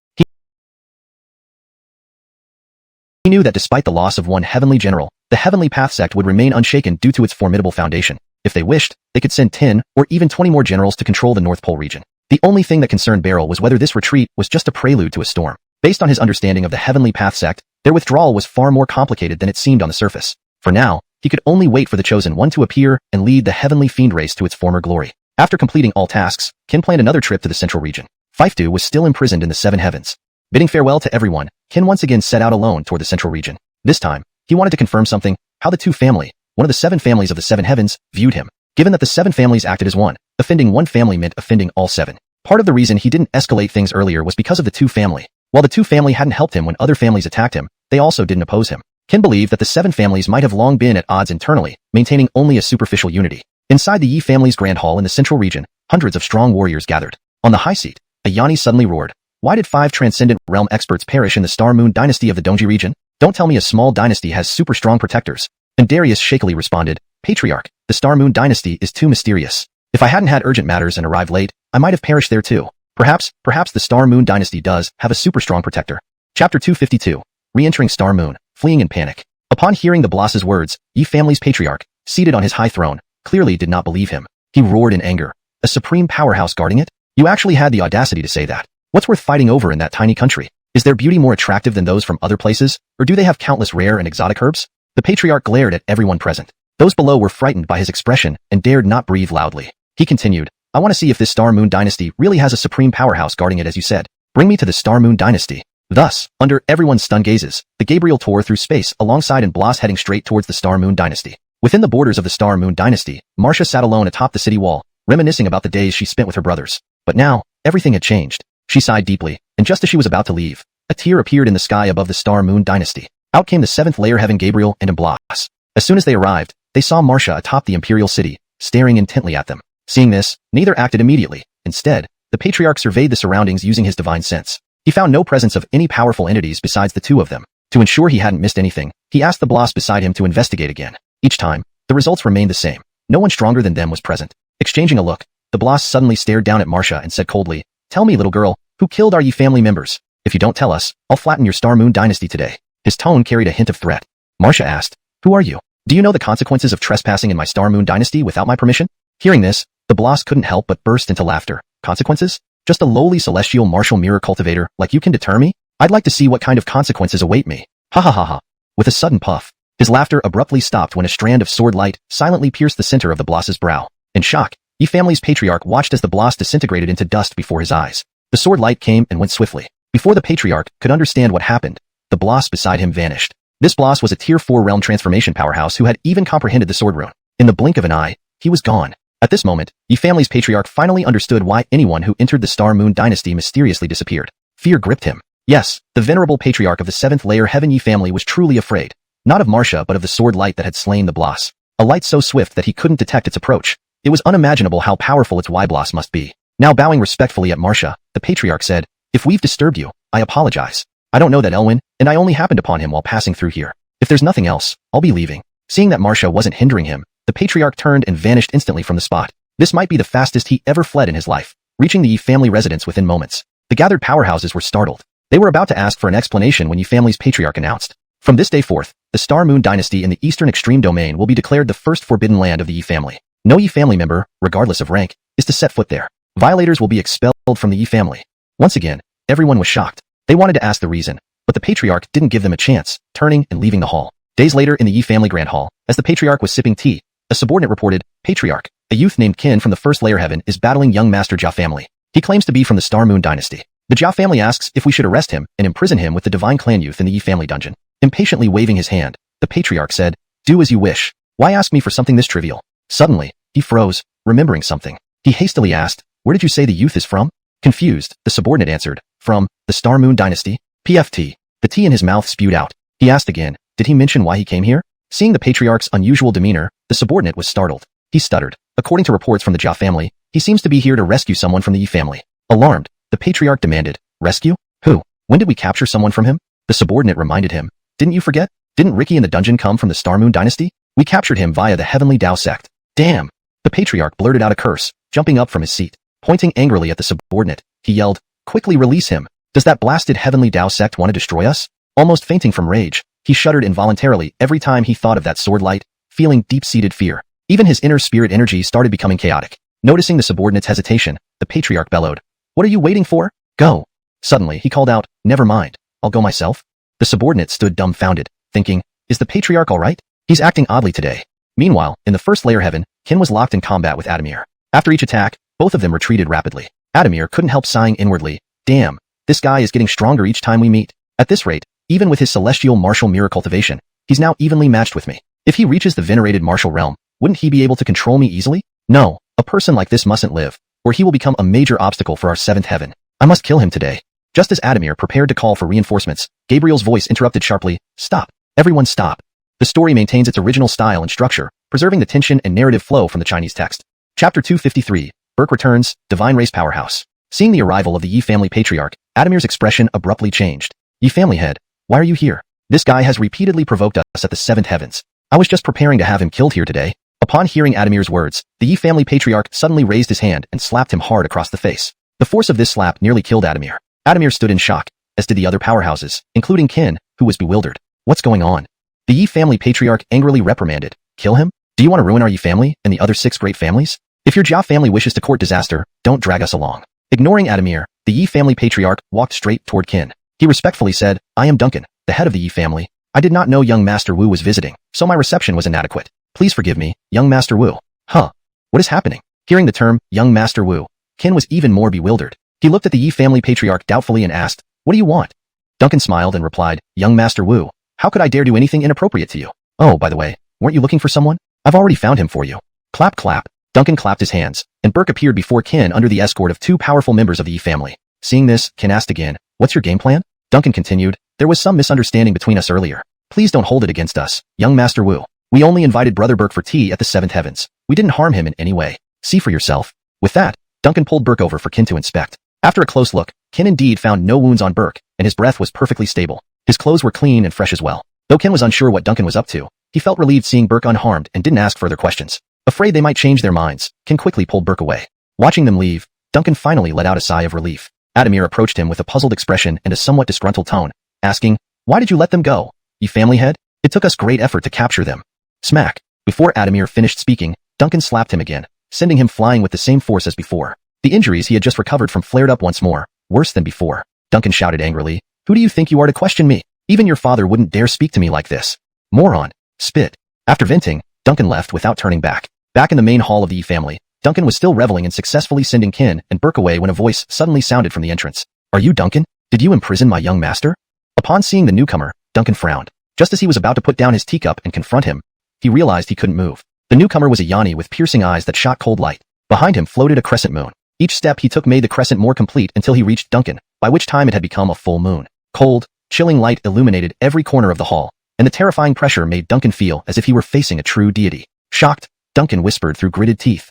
He knew that despite the loss of one heavenly general, the Heavenly Path sect would remain unshaken due to its formidable foundation. If they wished, they could send 10 or even 20 more generals to control the North Pole region. The only thing that concerned Beryl was whether this retreat was just a prelude to a storm. Based on his understanding of the Heavenly Path sect, their withdrawal was far more complicated than it seemed on the surface. For now, he could only wait for the Chosen One to appear and lead the Heavenly Fiend race to its former glory. After completing all tasks, Qin planned another trip to the Central region. Fiftu was still imprisoned in the Seven Heavens. Bidding farewell to everyone, Qin once again set out alone toward the Central region. This time, he wanted to confirm something, how the two family, one of the 7 families of the Seven Heavens, viewed him. Given that the 7 families acted as one, offending one family meant offending all 7. Part of the reason he didn't escalate things earlier was because of the two family. While the two family hadn't helped him when other families attacked him, they also didn't oppose him. Qin believed that the 7 families might have long been at odds internally, maintaining only a superficial unity. Inside the Yi family's grand hall in the Central region, hundreds of strong warriors gathered. On the high seat, a Yanni suddenly roared. Why did 5 transcendent realm experts perish in the Star Moon dynasty of the Dongji region? Don't tell me a small dynasty has super strong protectors. And Darius shakily responded, Patriarch, the Star Moon dynasty is too mysterious. If I hadn't had urgent matters and arrived late, I might have perished there too. Perhaps the Star Moon dynasty does have a super strong protector. Chapter 252. Re-entering Star Moon, fleeing in panic. Upon hearing the boss's words, Yi family's patriarch, seated on his high throne, clearly did not believe him. He roared in anger. A supreme powerhouse guarding it? You actually had the audacity to say that. What's worth fighting over in that tiny country? Is their beauty more attractive than those from other places, or do they have countless rare and exotic herbs? The patriarch glared at everyone present. Those below were frightened by his expression and dared not breathe loudly. He continued, I want to see if this Star Moon dynasty really has a supreme powerhouse guarding it as you said. Bring me to the Star Moon dynasty. Thus, under everyone's stunned gazes, the Gabriel tore through space alongside and Blas heading straight towards the Star Moon dynasty. Within the borders of the Star Moon dynasty, Marcia sat alone atop the city wall, reminiscing about the days she spent with her brothers. But now, everything had changed. She sighed deeply, and just as she was about to leave, a tear appeared in the sky above the Star Moon dynasty. Out came the 7th layer heaven Gabriel and Blas. As soon as they arrived, they saw Marcia atop the imperial city, staring intently at them. Seeing this, neither acted immediately. Instead, the patriarch surveyed the surroundings using his divine sense. He found no presence of any powerful entities besides the two of them. To ensure he hadn't missed anything, he asked the Blas beside him to investigate again. Each time, the results remained the same. No one stronger than them was present. Exchanging a look, the Blas suddenly stared down at Marcia and said coldly, Tell me, little girl, who killed our Yi family members? If you don't tell us, I'll flatten your Star Moon dynasty today. His tone carried a hint of threat. Marcia asked, Who are you? Do you know the consequences of trespassing in my Star Moon dynasty without my permission? Hearing this, the Blas couldn't help but burst into laughter. Consequences? Just a lowly celestial martial mirror cultivator like you can deter me? I'd like to see what kind of consequences await me. Ha ha ha ha. With a sudden puff, his laughter abruptly stopped when a strand of sword light silently pierced the center of the Blas's brow. In shock, Yi family's patriarch watched as the Blas disintegrated into dust before his eyes. The sword light came and went swiftly. Before the patriarch could understand what happened, the Blas beside him vanished. This Blas was a tier 4 realm transformation powerhouse who had even comprehended the sword rune. In the blink of an eye, he was gone. At this moment, Yi family's patriarch finally understood why anyone who entered the Star Moon dynasty mysteriously disappeared. Fear gripped him. Yes, the venerable patriarch of the 7th layer Heaven Yi family was truly afraid. Not of Marcia but of the sword light that had slain the Blas. A light so swift that he couldn't detect its approach. It was unimaginable how powerful its Y-Blas must be. Now bowing respectfully at Marcia, the patriarch said, If we've disturbed you, I apologize. I don't know that Elwyn, and I only happened upon him while passing through here. If there's nothing else, I'll be leaving. Seeing that Marcia wasn't hindering him, the patriarch turned and vanished instantly from the spot. This might be the fastest he ever fled in his life, reaching the Yi family residence within moments. The gathered powerhouses were startled. They were about to ask for an explanation when Yi family's patriarch announced, From this day forth, the Star Moon dynasty in the Eastern Extreme Domain will be declared the first forbidden land of the Yi family. No Yi family member, regardless of rank, is to set foot there. Violators will be expelled from the Yi family. Once again, everyone was shocked. They wanted to ask the reason, but the patriarch didn't give them a chance, turning and leaving the hall. Days later in the Yi family grand hall, as the patriarch was sipping tea, a subordinate reported, Patriarch, a youth named Qin from the first layer heaven is battling young Master Jia family. He claims to be from the Star Moon dynasty. The Jia family asks if we should arrest him and imprison him with the divine clan youth in the Yi family dungeon. Impatiently waving his hand, the patriarch said, Do as you wish. Why ask me for something this trivial? Suddenly, he froze, remembering something. He hastily asked, Where did you say the youth is from? Confused, the subordinate answered, From the Star Moon dynasty. PFT. The tea in his mouth spewed out. He asked again, Did he mention why he came here? Seeing the patriarch's unusual demeanor, the subordinate was startled. He stuttered. According to reports from the Jia family, he seems to be here to rescue someone from the Yi family. Alarmed, the patriarch demanded, Rescue? Who? When did we capture someone from him? The subordinate reminded him. Didn't you forget? Didn't Ricky in the dungeon come from the Star Moon dynasty? We captured him via the Heavenly Dao sect. Damn! The patriarch blurted out a curse, jumping up from his seat. Pointing angrily at the subordinate, he yelled, Quickly release him. Does that blasted Heavenly Dao sect want to destroy us? Almost fainting from rage, He shuddered involuntarily every time he thought of that sword light, feeling deep-seated fear. Even his inner spirit energy started becoming chaotic. Noticing the subordinate's hesitation, the patriarch bellowed, "What are you waiting for? Go!" Suddenly, he called out, "Never mind. I'll go myself." The subordinate stood dumbfounded, thinking, "Is the patriarch all right? He's acting oddly today." Meanwhile, in the first layer heaven, Qin was locked in combat with Adamir. After each attack, both of them retreated rapidly. Adamir couldn't help sighing inwardly, "Damn, this guy is getting stronger each time we meet. At this rate, even with his celestial martial mirror cultivation, he's now evenly matched with me. If he reaches the venerated martial realm, wouldn't he be able to control me easily? No, a person like this mustn't live, or he will become a major obstacle for our seventh heaven. I must kill him today." Just as Adamir prepared to call for reinforcements, Gabriel's voice interrupted sharply, "Stop. Everyone stop." The story maintains its original style and structure, preserving the tension and narrative flow from the Chinese text. Chapter 253, Burke returns, Divine Race Powerhouse. Seeing the arrival of the Yi family patriarch, Adamir's expression abruptly changed. "Yi family head, why are you here? This guy has repeatedly provoked us at the seventh heavens. I was just preparing to have him killed here today." Upon hearing Adamir's words, the Yi family patriarch suddenly raised his hand and slapped him hard across the face. The force of this slap nearly killed Adamir. Adamir stood in shock, as did the other powerhouses, including Qin, who was bewildered. "What's going on?" The Yi family patriarch angrily reprimanded. "Kill him? Do you want to ruin our Yi family and the other 6 great families? If your Jia family wishes to court disaster, don't drag us along." Ignoring Adamir, the Yi family patriarch walked straight toward Qin. He respectfully said, "I am Duncan, the head of the Yi family. I did not know young Master Wu was visiting, so my reception was inadequate. Please forgive me, young Master Wu." "Huh? What is happening?" Hearing the term, young Master Wu, Qin was even more bewildered. He looked at the Yi family patriarch doubtfully and asked, "What do you want?" Duncan smiled and replied, "Young Master Wu, how could I dare do anything inappropriate to you? Oh, by the way, weren't you looking for someone? I've already found him for you." Clap clap. Duncan clapped his hands, and Burke appeared before Qin under the escort of 2 powerful members of the Yi family. Seeing this, Qin asked again, "What's your game plan?" Duncan continued, "There was some misunderstanding between us earlier. Please don't hold it against us, young Master Wu. We only invited Brother Burke for tea at the seventh heavens. We didn't harm him in any way. See for yourself." With that, Duncan pulled Burke over for Qin to inspect. After a close look, Qin indeed found no wounds on Burke, and his breath was perfectly stable. His clothes were clean and fresh as well. Though Qin was unsure what Duncan was up to, he felt relieved seeing Burke unharmed and didn't ask further questions. Afraid they might change their minds, Qin quickly pulled Burke away. Watching them leave, Duncan finally let out a sigh of relief. Adamir approached him with a puzzled expression and a somewhat disgruntled tone, asking, "Why did you let them go? You family head? It took us great effort to capture them." Smack. Before Adamir finished speaking, Duncan slapped him again, sending him flying with the same force as before. The injuries he had just recovered from flared up once more, worse than before. Duncan shouted angrily, "Who do you think you are to question me? Even your father wouldn't dare speak to me like this. Moron." Spit. After venting, Duncan left without turning back. Back in the main hall of the Yi family, Duncan was still reveling in successfully sending Qin and Burke away when a voice suddenly sounded from the entrance. "Are you Duncan? Did you imprison my young master?" Upon seeing the newcomer, Duncan frowned. Just as he was about to put down his teacup and confront him, he realized he couldn't move. The newcomer was a Yanni with piercing eyes that shot cold light. Behind him floated a crescent moon. Each step he took made the crescent more complete until he reached Duncan, by which time it had become a full moon. Cold, chilling light illuminated every corner of the hall, and the terrifying pressure made Duncan feel as if he were facing a true deity. Shocked, Duncan whispered through gritted teeth,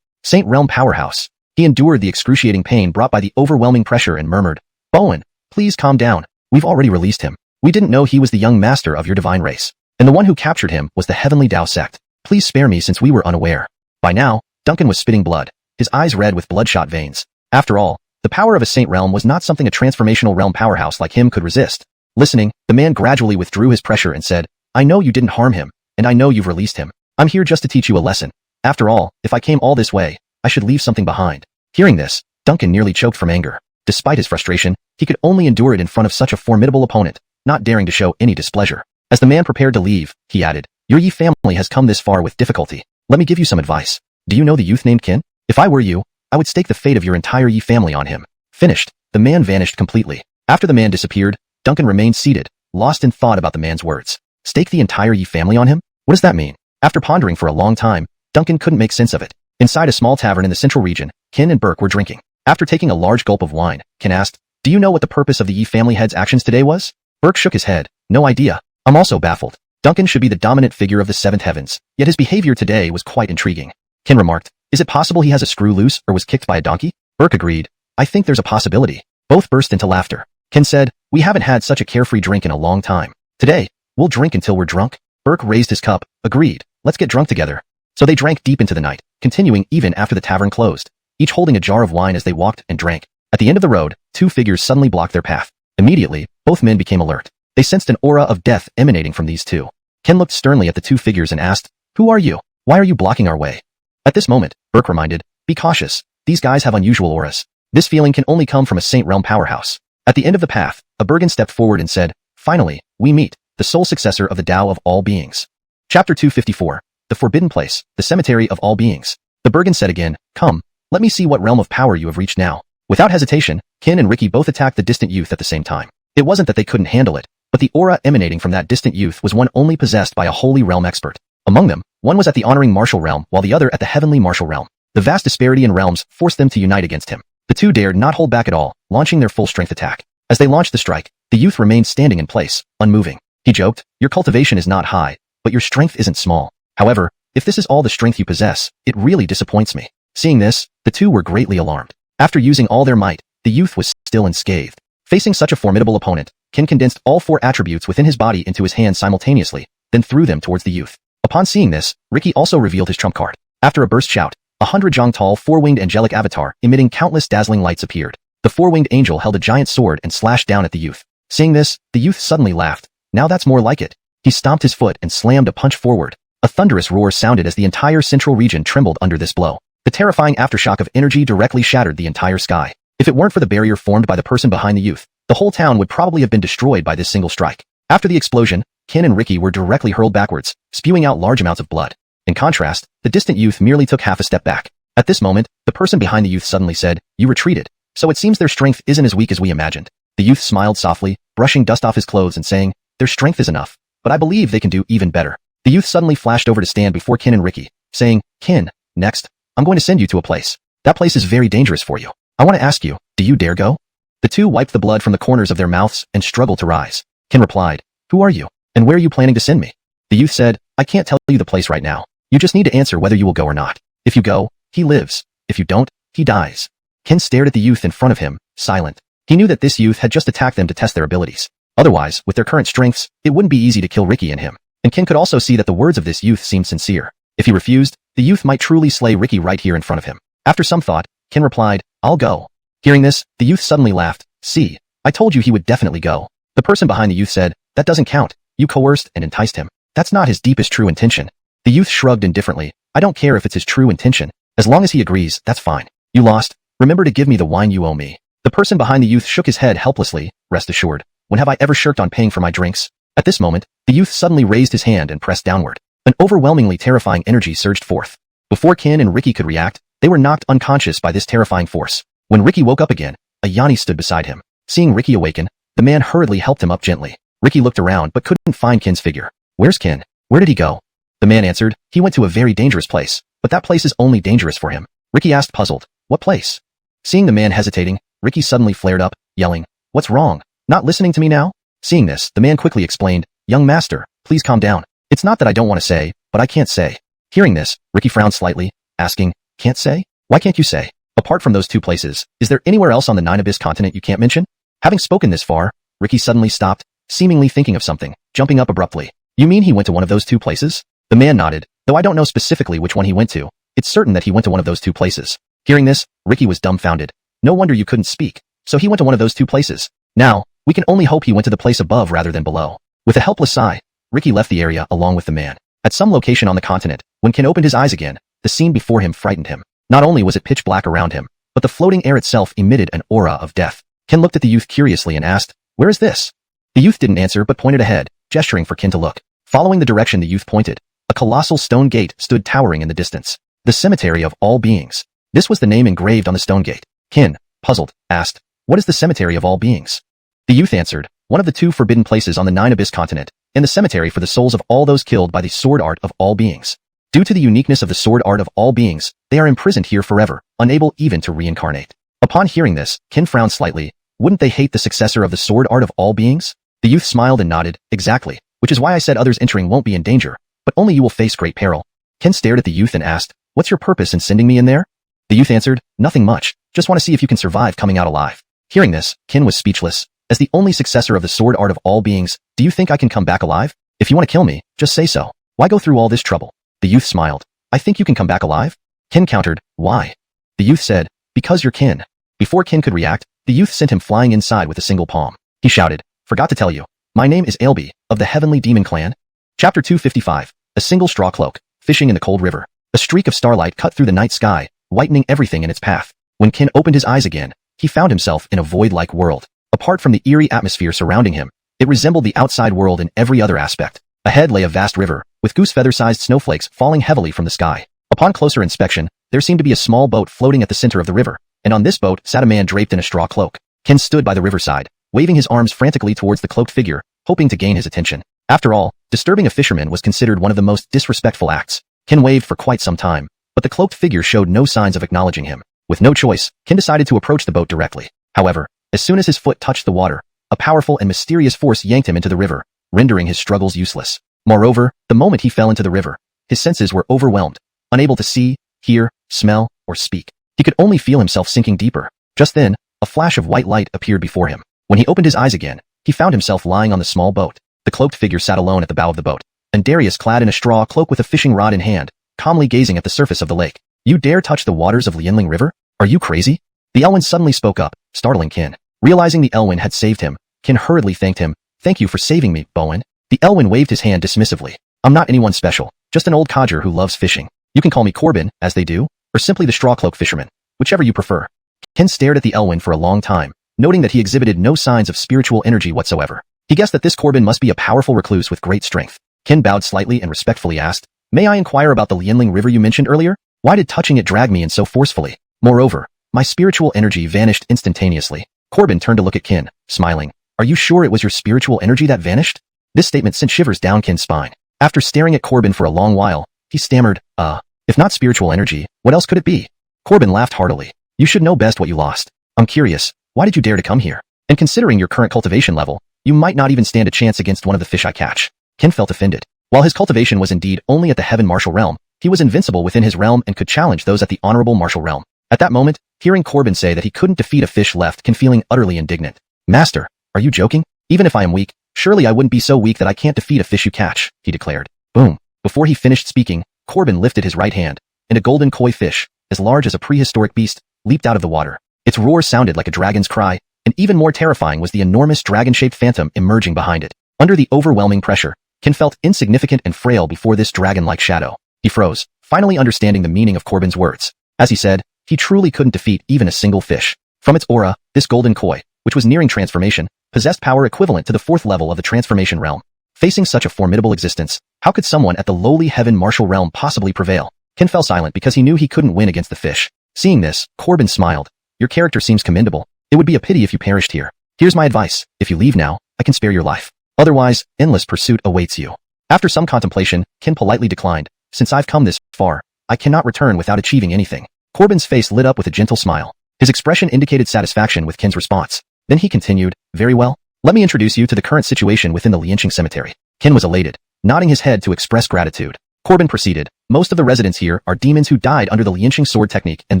"Saint Realm Powerhouse." He endured the excruciating pain brought by the overwhelming pressure and murmured, "Bowen, please calm down. We've already released him. We didn't know he was the young master of your divine race, and the one who captured him was the Heavenly Tao sect. Please spare me since we were unaware." By now, Duncan was spitting blood, his eyes red with bloodshot veins. After all, the power of a Saint Realm was not something a transformational realm powerhouse like him could resist. Listening, the man gradually withdrew his pressure and said, "I know you didn't harm him, and I know you've released him. I'm here just to teach you a lesson. After all, if I came all this way, I should leave something behind." Hearing this, Duncan nearly choked from anger. Despite his frustration, he could only endure it in front of such a formidable opponent, not daring to show any displeasure. As the man prepared to leave, he added, "Your Yi family has come this far with difficulty. Let me give you some advice. Do you know the youth named Qin? If I were you, I would stake the fate of your entire Yi family on him." Finished, the man vanished completely. After the man disappeared, Duncan remained seated, lost in thought about the man's words. Stake the entire Yi family on him? What does that mean? After pondering for a long time, Duncan couldn't make sense of it. Inside a small tavern in the central region, Qin and Burke were drinking. After taking a large gulp of wine, Qin asked, "Do you know what the purpose of the Yi family head's actions today was?" Burke shook his head. "No idea. I'm also baffled. Duncan should be the dominant figure of the seventh heavens, yet his behavior today was quite intriguing." Qin remarked, "Is it possible he has a screw loose or was kicked by a donkey?" Burke agreed, "I think there's a possibility." Both burst into laughter. Qin said, "We haven't had such a carefree drink in a long time. Today, we'll drink until we're drunk." Burke raised his cup, agreed, "Let's get drunk together." So they drank deep into the night, continuing even after the tavern closed, each holding a jar of wine as they walked and drank. At the end of the road, 2 figures suddenly blocked their path. Immediately, both men became alert. They sensed an aura of death emanating from these two. Ken looked sternly at the two figures and asked, "Who are you? Why are you blocking our way?" At this moment, Burke reminded, "Be cautious. These guys have unusual auras. This feeling can only come from a Saint Realm powerhouse." At the end of the path, a Bergen stepped forward and said, "Finally, we meet, the sole successor of the Tao of all beings." Chapter 254. The Forbidden Place, the Cemetery of all beings. The Bergen said again, "Come, let me see what realm of power you have reached now." Without hesitation, Ken and Ricky both attacked the distant youth at the same time. It wasn't that they couldn't handle it, but the aura emanating from that distant youth was one only possessed by a holy realm expert. Among them, one was at the honoring martial realm while the other at the heavenly martial realm. The vast disparity in realms forced them to unite against him. The two dared not hold back at all, launching their full strength attack. As they launched the strike, the youth remained standing in place, unmoving. He joked, "Your cultivation is not high, but your strength isn't small. However, if this is all the strength you possess, it really disappoints me." Seeing this, the two were greatly alarmed. After using all their might, the youth was still unscathed. Facing such a formidable opponent, Ken condensed all four attributes within his body into his hands simultaneously, then threw them towards the youth. Upon seeing this, Ricky also revealed his trump card. After a burst shout, 100 jong tall four-winged angelic avatar emitting countless dazzling lights appeared. The four-winged angel held a giant sword and slashed down at the youth. Seeing this, the youth suddenly laughed. "Now that's more like it." He stomped his foot and slammed a punch forward. A thunderous roar sounded as the entire central region trembled under this blow. The terrifying aftershock of energy directly shattered the entire sky. If it weren't for the barrier formed by the person behind the youth, the whole town would probably have been destroyed by this single strike. After the explosion, Ken and Ricky were directly hurled backwards, spewing out large amounts of blood. In contrast, the distant youth merely took half a step back. At this moment, the person behind the youth suddenly said, "You retreated. So it seems their strength isn't as weak as we imagined." The youth smiled softly, brushing dust off his clothes and saying, "Their strength is enough, but I believe they can do even better." The youth suddenly flashed over to stand before Ken and Ricky, saying, "Ken, next, I'm going to send you to a place. That place is very dangerous for you. I want to ask you, do you dare go?" The two wiped the blood from the corners of their mouths and struggled to rise. Ken replied, "Who are you? And where are you planning to send me?" The youth said, "I can't tell you the place right now. You just need to answer whether you will go or not. If you go, he lives. If you don't, he dies." Ken stared at the youth in front of him, silent. He knew that this youth had just attacked them to test their abilities. Otherwise, with their current strengths, it wouldn't be easy to kill Ricky and him. And Ken could also see that the words of this youth seemed sincere. If he refused, the youth might truly slay Ricky right here in front of him. After some thought, Ken replied, "I'll go." Hearing this, the youth suddenly laughed. "See, I told you he would definitely go." The person behind the youth said, "That doesn't count. You coerced and enticed him. That's not his deepest true intention." The youth shrugged indifferently. "I don't care if it's his true intention. As long as he agrees, that's fine. You lost. Remember to give me the wine you owe me." The person behind the youth shook his head helplessly. "Rest assured, when have I ever shirked on paying for my drinks?" At this moment, the youth suddenly raised his hand and pressed downward. An overwhelmingly terrifying energy surged forth. Before Ken and Ricky could react, they were knocked unconscious by this terrifying force. When Ricky woke up again, a Yanni stood beside him. Seeing Ricky awaken, the man hurriedly helped him up gently. Ricky looked around but couldn't find Ken's figure. "Where's Ken? Where did he go?" The man answered, "He went to a very dangerous place, but that place is only dangerous for him." Ricky asked puzzled, "What place?" Seeing the man hesitating, Ricky suddenly flared up, yelling, "What's wrong? Not listening to me now?" Seeing this, the man quickly explained, "Young master, please calm down. It's not that I don't want to say, but I can't say." Hearing this, Ricky frowned slightly, asking, "Can't say? Why can't you say? Apart from those two places, is there anywhere else on the Nine Abyss continent you can't mention?" Having spoken this far, Ricky suddenly stopped, seemingly thinking of something, jumping up abruptly. "You mean he went to one of those two places?" The man nodded. "Though I don't know specifically which one he went to, it's certain that he went to one of those two places." Hearing this, Ricky was dumbfounded. "No wonder you couldn't speak. So he went to one of those two places. Now, we can only hope he went to the place above rather than below." With a helpless sigh, Ricky left the area along with the man. At some location on the continent, when Ken opened his eyes again, the scene before him frightened him. Not only was it pitch black around him, but the floating air itself emitted an aura of death. Ken looked at the youth curiously and asked, "Where is this?" The youth didn't answer but pointed ahead, gesturing for Ken to look. Following the direction the youth pointed, a colossal stone gate stood towering in the distance. The Cemetery of All Beings. This was the name engraved on the stone gate. Ken, puzzled, asked, "What is the Cemetery of All Beings?" The youth answered, "One of the two forbidden places on the Nine Abyss continent, and the cemetery for the souls of all those killed by the sword art of all beings. Due to the uniqueness of the sword art of all beings, they are imprisoned here forever, unable even to reincarnate." Upon hearing this, Ken frowned slightly. Wouldn't they hate the successor of the sword art of all beings? The youth smiled and nodded, "Exactly, which is why I said others entering won't be in danger, but only you will face great peril." Ken stared at the youth and asked, "What's your purpose in sending me in there?" The youth answered, "Nothing much, just want to see if you can survive coming out alive." Hearing this, Ken was speechless. "As the only successor of the sword art of all beings, do you think I can come back alive? If you want to kill me, just say so. Why go through all this trouble?" The youth smiled. "I think you can come back alive?" Ken countered, "Why?" The youth said, "Because you're Ken." Before Ken could react, the youth sent him flying inside with a single palm. He shouted, "Forgot to tell you. My name is Ailby, of the Heavenly Demon Clan. Chapter 255. A single straw cloak, fishing in the cold river. A streak of starlight cut through the night sky, whitening everything in its path. When Ken opened his eyes again, he found himself in a void-like world. Apart from the eerie atmosphere surrounding him, it resembled the outside world in every other aspect. Ahead lay a vast river, with goose-feather-sized snowflakes falling heavily from the sky. Upon closer inspection, there seemed to be a small boat floating at the center of the river, and on this boat sat a man draped in a straw cloak. Ken stood by the riverside, waving his arms frantically towards the cloaked figure, hoping to gain his attention. After all, disturbing a fisherman was considered one of the most disrespectful acts. Ken waved for quite some time, but the cloaked figure showed no signs of acknowledging him. With no choice, Ken decided to approach the boat directly. However, as soon as his foot touched the water, a powerful and mysterious force yanked him into the river, rendering his struggles useless. Moreover, the moment he fell into the river, his senses were overwhelmed, unable to see, hear, smell, or speak. He could only feel himself sinking deeper. Just then, a flash of white light appeared before him. When he opened his eyes again, he found himself lying on the small boat. The cloaked figure sat alone at the bow of the boat, and Darius clad in a straw cloak with a fishing rod in hand, calmly gazing at the surface of the lake. You dare touch the waters of Lianling River? Are you crazy? The Elwyn suddenly spoke up, startling Ken. Realizing the Elwyn had saved him, Ken hurriedly thanked him. Thank you for saving me, Bowen. The Elwyn waved his hand dismissively. I'm not anyone special, just an old codger who loves fishing. You can call me Corbin, as they do, or simply the straw cloak fisherman, whichever you prefer. Ken stared at the Elwyn for a long time, noting that he exhibited no signs of spiritual energy whatsoever. He guessed that this Corbin must be a powerful recluse with great strength. Ken bowed slightly and respectfully asked, May I inquire about the Lianling River you mentioned earlier? Why did touching it drag me in so forcefully? Moreover, my spiritual energy vanished instantaneously. Corbin turned to look at Ken, smiling. Are you sure it was your spiritual energy that vanished? This statement sent shivers down Ken's spine. After staring at Corbin for a long while, he stammered, if not spiritual energy, what else could it be? Corbin laughed heartily. You should know best what you lost. I'm curious, why did you dare to come here? And considering your current cultivation level, you might not even stand a chance against one of the fish I catch. Ken felt offended. While his cultivation was indeed only at the Heaven Martial Realm, he was invincible within his realm and could challenge those at the Honorable Martial Realm. At that moment, hearing Corbin say that he couldn't defeat a fish left Ken feeling utterly indignant. Master, are you joking? Even if I am weak, surely I wouldn't be so weak that I can't defeat a fish you catch, he declared. Boom. Before he finished speaking, Corbin lifted his right hand, and a golden koi fish, as large as a prehistoric beast, leaped out of the water. Its roar sounded like a dragon's cry, and even more terrifying was the enormous dragon-shaped phantom emerging behind it. Under the overwhelming pressure, Ken felt insignificant and frail before this dragon-like shadow. He froze, finally understanding the meaning of Corbin's words. As he said, he truly couldn't defeat even a single fish. From its aura, this golden koi, which was nearing transformation, possessed power equivalent to the 4th level of the transformation realm. Facing such a formidable existence, how could someone at the lowly Heaven Martial Realm possibly prevail? Ken fell silent because he knew he couldn't win against the fish. Seeing this, Corbin smiled. Your character seems commendable. It would be a pity if you perished here. Here's my advice. If you leave now, I can spare your life. Otherwise, endless pursuit awaits you. After some contemplation, Ken politely declined. Since I've come this far, I cannot return without achieving anything. Corbin's face lit up with a gentle smile. His expression indicated satisfaction with Ken's response. Then he continued, Very well. Let me introduce you to the current situation within the Lianqing Cemetery. Ken was elated, nodding his head to express gratitude. Corbin proceeded, Most of the residents here are demons who died under the Cangsheng Sword Technique and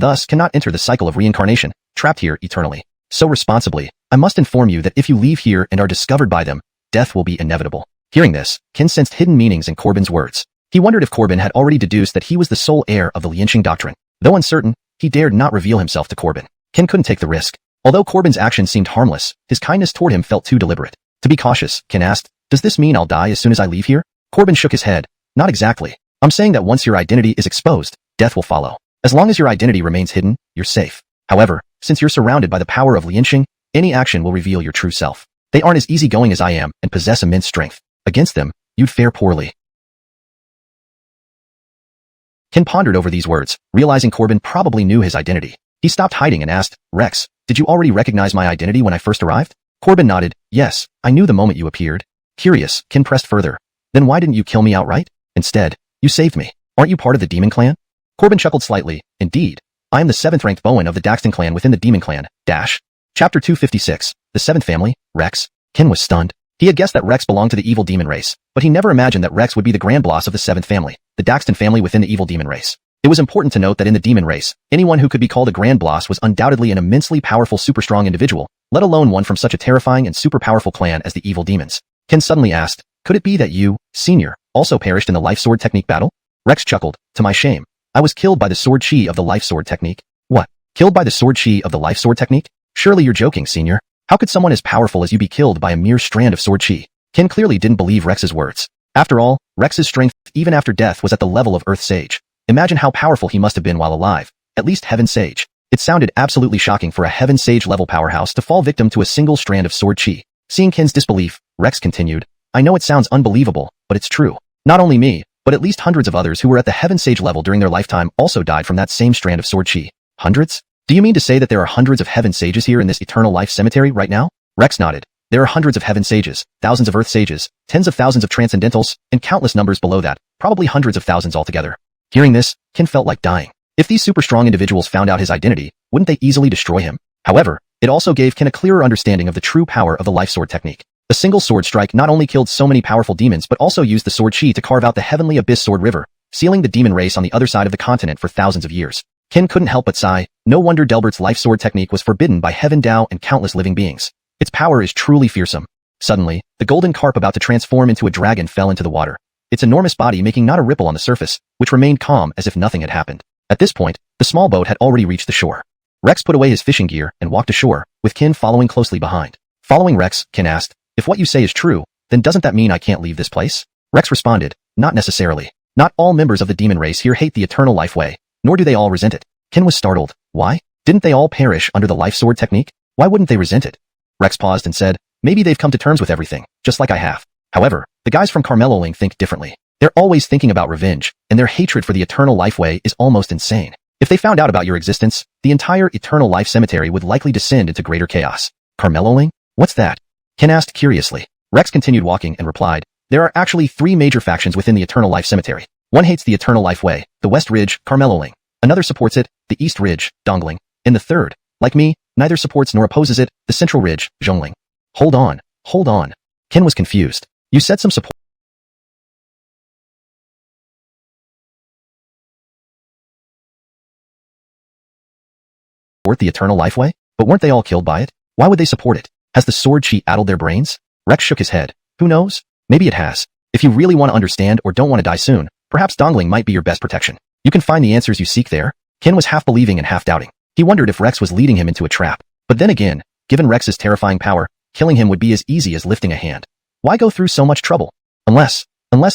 thus cannot enter the cycle of reincarnation, trapped here eternally. So responsibly, I must inform you that if you leave here and are discovered by them, death will be inevitable. Hearing this, Ken sensed hidden meanings in Corbin's words. He wondered if Corbin had already deduced that he was the sole heir of the Lianqing doctrine. Though uncertain, he dared not reveal himself to Corbin. Ken couldn't take the risk. Although Corbin's actions seemed harmless, his kindness toward him felt too deliberate. To be cautious, Ken asked, Does this mean I'll die as soon as I leave here? Corbin shook his head. Not exactly. I'm saying that once your identity is exposed, death will follow. As long as your identity remains hidden, you're safe. However, since you're surrounded by the power of Lianqing, any action will reveal your true self. They aren't as easygoing as I am and possess immense strength. Against them, you'd fare poorly. Ken pondered over these words, realizing Corbin probably knew his identity. He stopped hiding and asked, Rex, did you already recognize my identity when I first arrived? Corbin nodded, Yes, I knew the moment you appeared. Curious, Ken pressed further. Then why didn't you kill me outright? Instead, you saved me. Aren't you part of the Demon Clan? Corbin chuckled slightly. Indeed. I am the 7th-ranked Bowen of the Daxton clan within the Demon Clan, Chapter 256. The 7th Family, Rex. Ken was stunned. He had guessed that Rex belonged to the evil demon race, but he never imagined that Rex would be the grand boss of the 7th family, the Daxton family within the evil demon race. It was important to note that in the demon race, anyone who could be called a grand boss was undoubtedly an immensely powerful super-strong individual, let alone one from such a terrifying and super-powerful clan as the evil demons. Ken suddenly asked, Could it be that you, Senior, also perished in the Life Sword Technique battle? Rex chuckled. To my shame, I was killed by the Sword Chi of the Life Sword Technique. What? Killed by the Sword Chi of the Life Sword Technique? Surely you're joking, Senior. How could someone as powerful as you be killed by a mere strand of Sword Chi? Ken clearly didn't believe Rex's words. After all, Rex's strength, even after death, was at the level of Earth Sage. Imagine how powerful he must have been while alive. At least Heaven Sage. It sounded absolutely shocking for a Heaven Sage level powerhouse to fall victim to a single strand of sword chi. Seeing Ken's disbelief, Rex continued, I know it sounds unbelievable, but it's true. Not only me, but at least hundreds of others who were at the Heaven Sage level during their lifetime also died from that same strand of sword chi. Hundreds? Do you mean to say that there are hundreds of Heaven Sages here in this Eternal Life Cemetery right now? Rex nodded. There are hundreds of Heaven Sages, thousands of Earth Sages, tens of thousands of Transcendentals, and countless numbers below that, probably hundreds of thousands altogether. Hearing this, Ken felt like dying. If these super strong individuals found out his identity, wouldn't they easily destroy him? However, it also gave Ken a clearer understanding of the true power of the Life Sword Technique. A single sword strike not only killed so many powerful demons but also used the sword chi to carve out the Heavenly Abyss Sword River, sealing the demon race on the other side of the continent for thousands of years. Ken couldn't help but sigh. No wonder Delbert's Life Sword Technique was forbidden by Heaven Dao and countless living beings. Its power is truly fearsome. Suddenly, the golden carp about to transform into a dragon fell into the water, its enormous body making not a ripple on the surface, which remained calm as if nothing had happened. At this point, the small boat had already reached the shore. Rex put away his fishing gear and walked ashore, with Ken following closely behind. Following Rex, Ken asked, if what you say is true, then doesn't that mean I can't leave this place? Rex responded, not necessarily. Not all members of the demon race here hate the Eternal Life Way, nor do they all resent it. Ken was startled. Why? Didn't they all perish under the Life Sword Technique? Why wouldn't they resent it? Rex paused and said, maybe they've come to terms with everything, just like I have. However, the guys from Carmeloling think differently. They're always thinking about revenge, and their hatred for the Eternal Life Way is almost insane. If they found out about your existence, the entire Eternal Life Cemetery would likely descend into greater chaos. Carmeloling? What's that? Ken asked curiously. Rex continued walking and replied, there are actually 3 major factions within the Eternal Life Cemetery. One hates the Eternal Life Way, the West Ridge, Carmeloling. Another supports it, the East Ridge, Dongling. And the third, like me, neither supports nor opposes it, the Central Ridge, Zhongling. Hold on. Ken was confused. You said some support the Eternal Life Way? But weren't they all killed by it? Why would they support it? Has the sword chi addled their brains? Rex shook his head. Who knows? Maybe it has. If you really want to understand or don't want to die soon, perhaps Dongling might be your best protection. You can find the answers you seek there. Ken was half believing and half doubting. He wondered if Rex was leading him into a trap. But then again, given Rex's terrifying power, killing him would be as easy as lifting a hand. Why go through so much trouble? Unless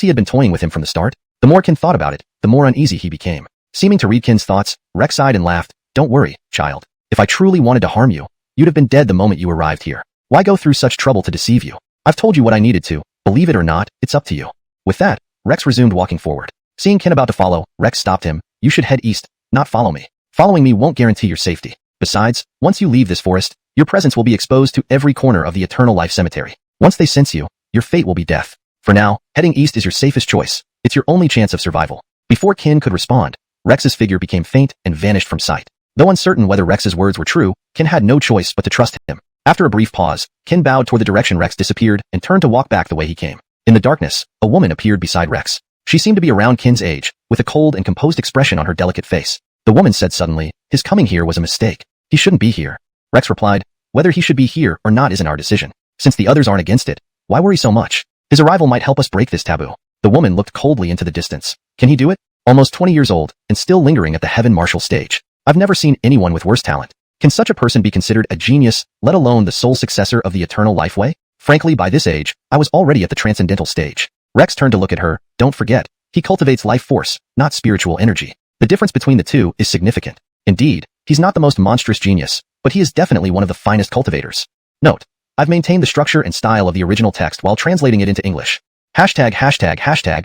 he had been toying with him from the start? The more Ken thought about it, the more uneasy he became. Seeming to read Ken's thoughts, Rex sighed and laughed. Don't worry, child. If I truly wanted to harm you, you'd have been dead the moment you arrived here. Why go through such trouble to deceive you? I've told you what I needed to. Believe it or not, it's up to you. With that, Rex resumed walking forward. Seeing Ken about to follow, Rex stopped him. You should head east, not follow me. Following me won't guarantee your safety. Besides, once you leave this forest, your presence will be exposed to every corner of the Eternal Life Cemetery. Once they sense you, your fate will be death. For now, heading east is your safest choice. It's your only chance of survival. Before Ken could respond, Rex's figure became faint and vanished from sight. Though uncertain whether Rex's words were true, Ken had no choice but to trust him. After a brief pause, Ken bowed toward the direction Rex disappeared and turned to walk back the way he came. In the darkness, a woman appeared beside Rex. She seemed to be around Ken's age, with a cold and composed expression on her delicate face. The woman said suddenly, his coming here was a mistake. He shouldn't be here. Rex replied, whether he should be here or not isn't our decision. Since the others aren't against it, why worry so much? His arrival might help us break this taboo. The woman looked coldly into the distance. Can he do it? Almost 20 years old, and still lingering at the Heaven Martial stage. I've never seen anyone with worse talent. Can such a person be considered a genius, let alone the sole successor of the Eternal Life Way? Frankly, by this age, I was already at the Transcendental stage. Rex turned to look at her. Don't forget, he cultivates life force, not spiritual energy. The difference between the two is significant. Indeed, he's not the most monstrous genius, but he is definitely one of the finest cultivators. Note, I've maintained the structure and style of the original text while translating it into English. Hashtag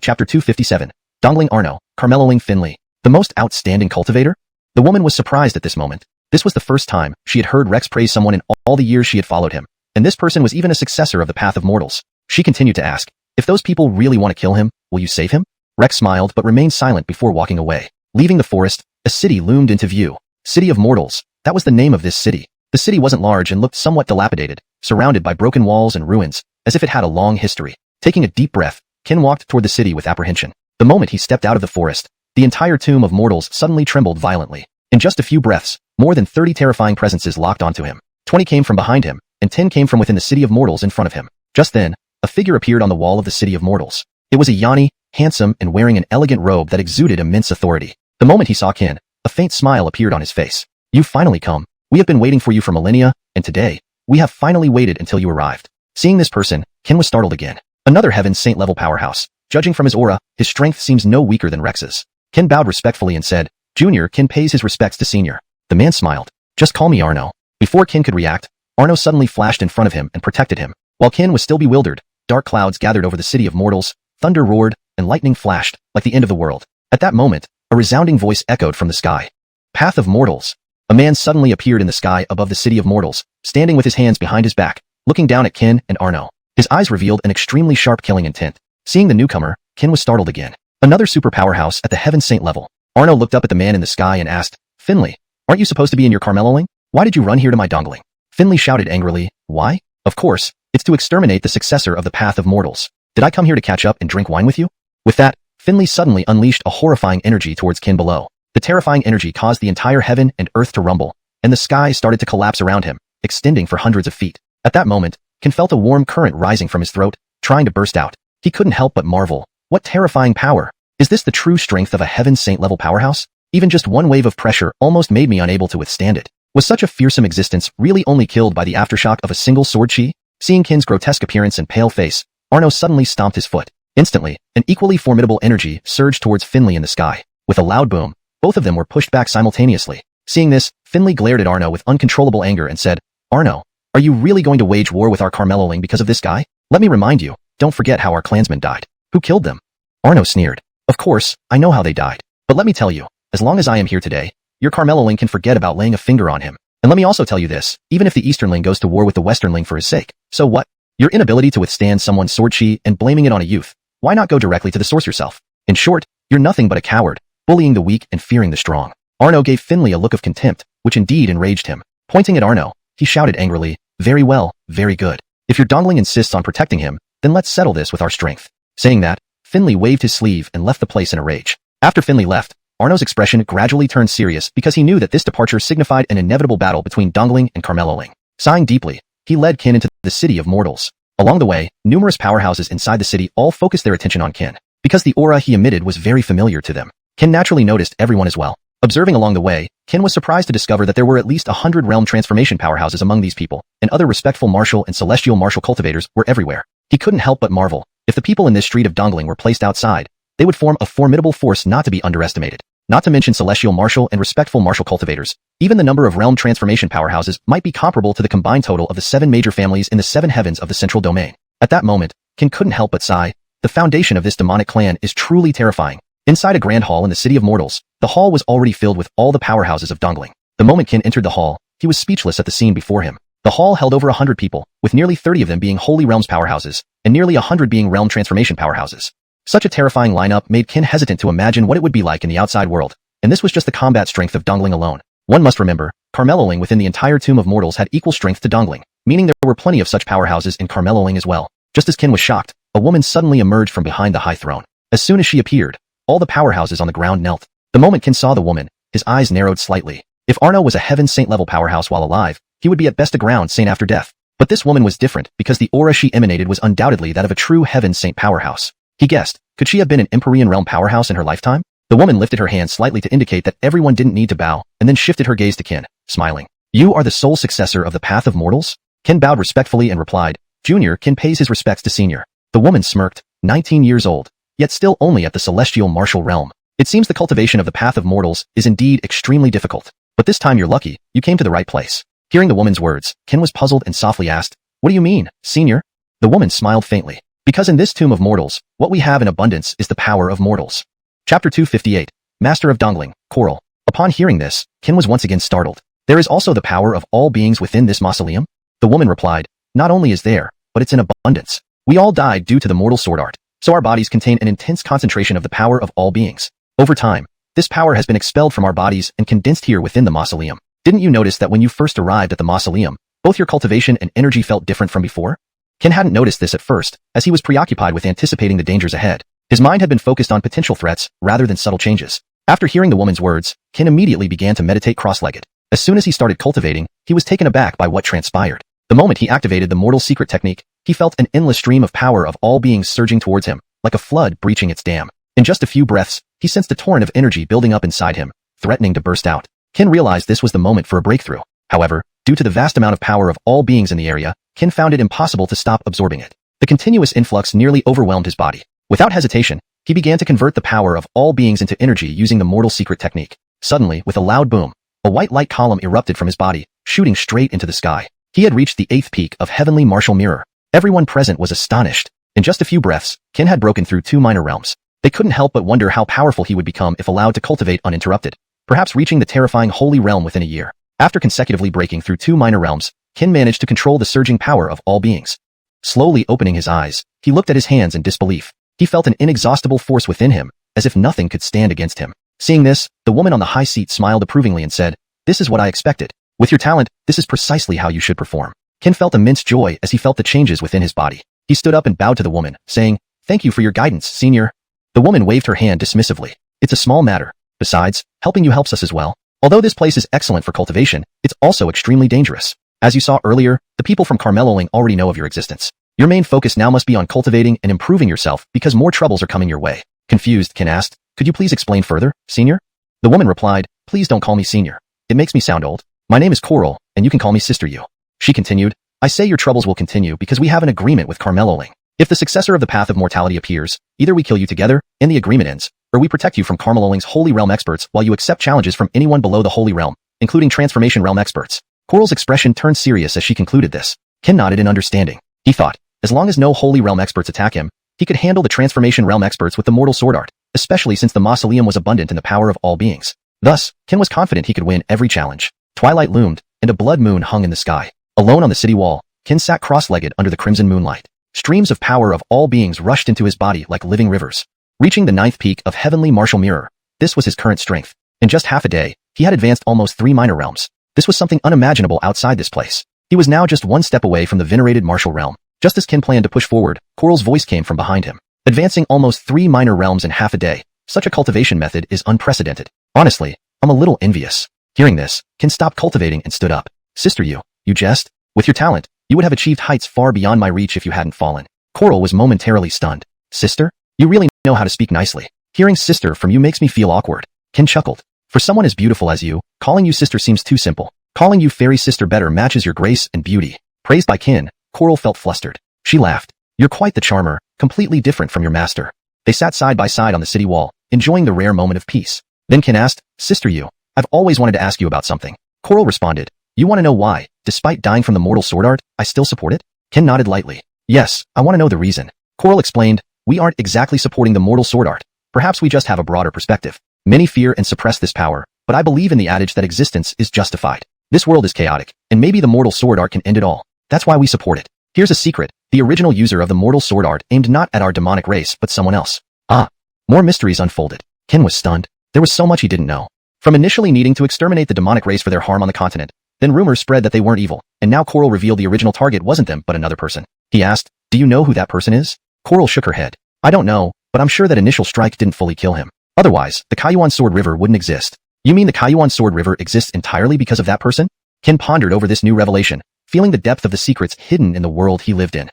chapter 257. Dongling Arno, Carmeloling Finley. The most outstanding cultivator? The woman was surprised at this moment. This was the first time she had heard Rex praise someone in all the years she had followed him, and this person was even a successor of the Path of Mortals. She continued to ask, if those people really want to kill him, will you save him? Rex smiled but remained silent before walking away. Leaving the forest, a city loomed into view. City of Mortals. That was the name of this city. The city wasn't large and looked somewhat dilapidated, surrounded by broken walls and ruins, as if it had a long history. Taking a deep breath, Ken walked toward the city with apprehension. The moment he stepped out of the forest, the entire tomb of mortals suddenly trembled violently. In just a few breaths, more than 30 terrifying presences locked onto him. 20 came from behind him, and 10 came from within the city of mortals in front of him. Just then, a figure appeared on the wall of the city of mortals. It was a Yanni, handsome and wearing an elegant robe that exuded immense authority. The moment he saw Ken, a faint smile appeared on his face. You've finally come. We have been waiting for you for millennia, and today, we have finally waited until you arrived. Seeing this person, Ken was startled again. Another Heaven Saint level powerhouse. Judging from his aura, his strength seems no weaker than Rex's. Ken bowed respectfully and said, Junior, Ken pays his respects to Senior. The man smiled. Just call me Arno. Before Ken could react, Arno suddenly flashed in front of him and protected him. While Ken was still bewildered, dark clouds gathered over the city of mortals, thunder roared, and lightning flashed, like the end of the world. At that moment, a resounding voice echoed from the sky. Path of Mortals. A man suddenly appeared in the sky above the city of mortals, standing with his hands behind his back, looking down at Ken and Arno. His eyes revealed an extremely sharp killing intent. Seeing the newcomer, Ken was startled again. Another super powerhouse at the Heaven Saint level. Arno looked up at the man in the sky and asked, Finley, aren't you supposed to be in your Carmeloing? Why did you run here to my dongling? Finley shouted angrily, why? Of course, it's to exterminate the successor of the Path of Mortals. Did I come here to catch up and drink wine with you? With that, Finley suddenly unleashed a horrifying energy towards Ken below. The terrifying energy caused the entire heaven and earth to rumble, and the sky started to collapse around him, extending for hundreds of feet. At that moment, Ken felt a warm current rising from his throat, trying to burst out. He couldn't help but marvel. What terrifying power! Is this the true strength of a Heaven Saint level powerhouse? Even just one wave of pressure almost made me unable to withstand it. Was such a fearsome existence really only killed by the aftershock of a single sword chi? Seeing Ken's grotesque appearance and pale face, Arno suddenly stomped his foot. Instantly, an equally formidable energy surged towards Finley in the sky. With a loud boom, both of them were pushed back simultaneously. Seeing this, Finley glared at Arno with uncontrollable anger and said, Arno, are you really going to wage war with our Carmeloing because of this guy? Let me remind you, don't forget how our clansmen died. Who killed them? Arno sneered. Of course, I know how they died. But let me tell you, as long as I am here today, your Carmeloing can forget about laying a finger on him. And let me also tell you this, even if the Easternling goes to war with the Westernling for his sake, so what? Your inability to withstand someone's sword chi and blaming it on a youth, why not go directly to the source yourself? In short, you're nothing but a coward, bullying the weak and fearing the strong. Arno gave Finley a look of contempt, which indeed enraged him. Pointing at Arno, he shouted angrily, very well, very good. If your dongling insists on protecting him, then let's settle this with our strength. Saying that, Finley waved his sleeve and left the place in a rage. After Finley left, Arno's expression gradually turned serious because he knew that this departure signified an inevitable battle between Dongling and Carmeloing. Sighing deeply, he led Ken into the city of mortals. Along the way, numerous powerhouses inside the city all focused their attention on Ken, because the aura he emitted was very familiar to them. Ken naturally noticed everyone as well. Observing along the way, Ken was surprised to discover that there were at least 100 realm transformation powerhouses among these people, and other respectful martial and celestial martial cultivators were everywhere. He couldn't help but marvel. If the people in this street of Dongling were placed outside, they would form a formidable force not to be underestimated. Not to mention celestial martial and respectful martial cultivators. Even the number of realm transformation powerhouses might be comparable to the combined total of the 7 major families in the 7 heavens of the central domain. At that moment, Ken couldn't help but sigh. The foundation of this demonic clan is truly terrifying. Inside a grand hall in the city of mortals, the hall was already filled with all the powerhouses of Dongling. The moment Ken entered the hall, he was speechless at the scene before him. The hall held over 100 people, with nearly 30 of them being Holy Realms powerhouses, and nearly 100 being realm transformation powerhouses. Such a terrifying lineup made Ken hesitant to imagine what it would be like in the outside world. And this was just the combat strength of Dongling alone. One must remember, Carmeloing within the entire Tomb of Mortals had equal strength to Dongling, meaning there were plenty of such powerhouses in Carmeloing as well. Just as Ken was shocked, a woman suddenly emerged from behind the high throne. As soon as she appeared, all the powerhouses on the ground knelt. The moment Ken saw the woman, his eyes narrowed slightly. If Arno was a Heaven Saint level powerhouse while alive, he would be at best a ground saint after death. But this woman was different because the aura she emanated was undoubtedly that of a true Heaven Saint powerhouse. He guessed, could she have been an Empyrean realm powerhouse in her lifetime? The woman lifted her hand slightly to indicate that everyone didn't need to bow, and then shifted her gaze to Ken, smiling. You are the sole successor of the Path of Mortals? Ken bowed respectfully and replied, Junior, Ken pays his respects to Senior. The woman smirked, 19 years old, yet still only at the celestial martial realm. It seems the cultivation of the Path of Mortals is indeed extremely difficult. But this time you're lucky, you came to the right place. Hearing the woman's words, Ken was puzzled and softly asked, What do you mean, Senior? The woman smiled faintly. Because in this Tomb of Mortals, what we have in abundance is the power of mortals. Chapter 258, Master of Dongling, Coral. Upon hearing this, Ken was once again startled. There is also the power of all beings within this mausoleum? The woman replied, Not only is there, but it's in abundance. We all died due to the mortal sword art, so our bodies contain an intense concentration of the power of all beings. Over time, this power has been expelled from our bodies and condensed here within the mausoleum. Didn't you notice that when you first arrived at the mausoleum, both your cultivation and energy felt different from before? Ken hadn't noticed this at first, as he was preoccupied with anticipating the dangers ahead. His mind had been focused on potential threats rather than subtle changes. After hearing the woman's words, Ken immediately began to meditate cross-legged. As soon as he started cultivating, he was taken aback by what transpired. The moment he activated the Mortal Secret Technique, he felt an endless stream of power of all beings surging towards him, like a flood breaching its dam. In just a few breaths, he sensed a torrent of energy building up inside him, threatening to burst out. Ken realized this was the moment for a breakthrough. However, due to the vast amount of power of all beings in the area, Ken found it impossible to stop absorbing it. The continuous influx nearly overwhelmed his body. Without hesitation, he began to convert the power of all beings into energy using the mortal secret technique. Suddenly, with a loud boom, a white light column erupted from his body, shooting straight into the sky. He had reached the 8th peak of heavenly martial mirror. Everyone present was astonished. In just a few breaths, Ken had broken through 2 minor realms. They couldn't help but wonder how powerful he would become if allowed to cultivate uninterrupted, perhaps reaching the terrifying holy realm within a year. After consecutively breaking through 2 minor realms, Ken managed to control the surging power of all beings. Slowly opening his eyes, he looked at his hands in disbelief. He felt an inexhaustible force within him, as if nothing could stand against him. Seeing this, the woman on the high seat smiled approvingly and said, "This is what I expected. With your talent, this is precisely how you should perform." Ken felt immense joy as he felt the changes within his body. He stood up and bowed to the woman, saying, "Thank you for your guidance, senior." The woman waved her hand dismissively. "It's a small matter. Besides, helping you helps us as well. Although this place is excellent for cultivation, it's also extremely dangerous. As you saw earlier, the people from Carmeloling already know of your existence. Your main focus now must be on cultivating and improving yourself because more troubles are coming your way." Confused, Ken asked, "Could you please explain further, senior?" The woman replied, "Please don't call me senior. It makes me sound old. My name is Coral, and you can call me Sister Yu." She continued, "I say your troubles will continue because we have an agreement with Carmeloling. If the successor of the Path of Mortality appears, either we kill you together, and the agreement ends, or we protect you from Carmeloling's Holy Realm experts while you accept challenges from anyone below the Holy Realm, including Transformation Realm experts." Coral's expression turned serious as she concluded this. Ken nodded in understanding. He thought, as long as no Holy Realm experts attack him, he could handle the Transformation Realm experts with the mortal sword art, especially since the mausoleum was abundant in the power of all beings. Thus, Ken was confident he could win every challenge. Twilight loomed, and a blood moon hung in the sky. Alone on the city wall, Ken sat cross-legged under the crimson moonlight. Streams of power of all beings rushed into his body like living rivers. Reaching the 9th peak of heavenly martial mirror, this was his current strength. In just half a day, he had advanced almost 3 minor realms. This was something unimaginable outside this place. He was now just 1 step away from the venerated martial realm. Just as Ken planned to push forward, Coral's voice came from behind him. Advancing almost 3 minor realms in half a day, such a cultivation method is unprecedented. Honestly, I'm a little envious. Hearing this, Ken stopped cultivating and stood up. "Sister Yu, you jest? With your talent, you would have achieved heights far beyond my reach if you hadn't fallen." Coral was momentarily stunned. "Sister? You really know how to speak nicely. Hearing sister from you makes me feel awkward." Ken chuckled. "For someone as beautiful as you, calling you sister seems too simple. Calling you fairy sister better matches your grace and beauty." Praised by Ken, Coral felt flustered. She laughed. "You're quite the charmer, completely different from your master." They sat side by side on the city wall, enjoying the rare moment of peace. Then Ken asked, "Sister Yu, I've always wanted to ask you about something." Coral responded, "You want to know why, despite dying from the mortal sword art, I still support it?" Ken nodded lightly. "Yes, I want to know the reason." Coral explained, "We aren't exactly supporting the mortal sword art. Perhaps we just have a broader perspective. Many fear and suppress this power, but I believe in the adage that existence is justified. This world is chaotic, and maybe the mortal sword art can end it all. That's why we support it. Here's a secret. The original user of the mortal sword art aimed not at our demonic race but someone else." Ah. More mysteries unfolded. Ken was stunned. There was so much he didn't know. From initially needing to exterminate the demonic race for their harm on the continent, then rumors spread that they weren't evil, and now Coral revealed the original target wasn't them but another person. He asked, "Do you know who that person is?" Coral shook her head. "I don't know, but I'm sure that initial strike didn't fully kill him. Otherwise, the Kaiyuan Sword River wouldn't exist." "You mean the Kaiyuan Sword River exists entirely because of that person?" Ken pondered over this new revelation, feeling the depth of the secrets hidden in the world he lived in.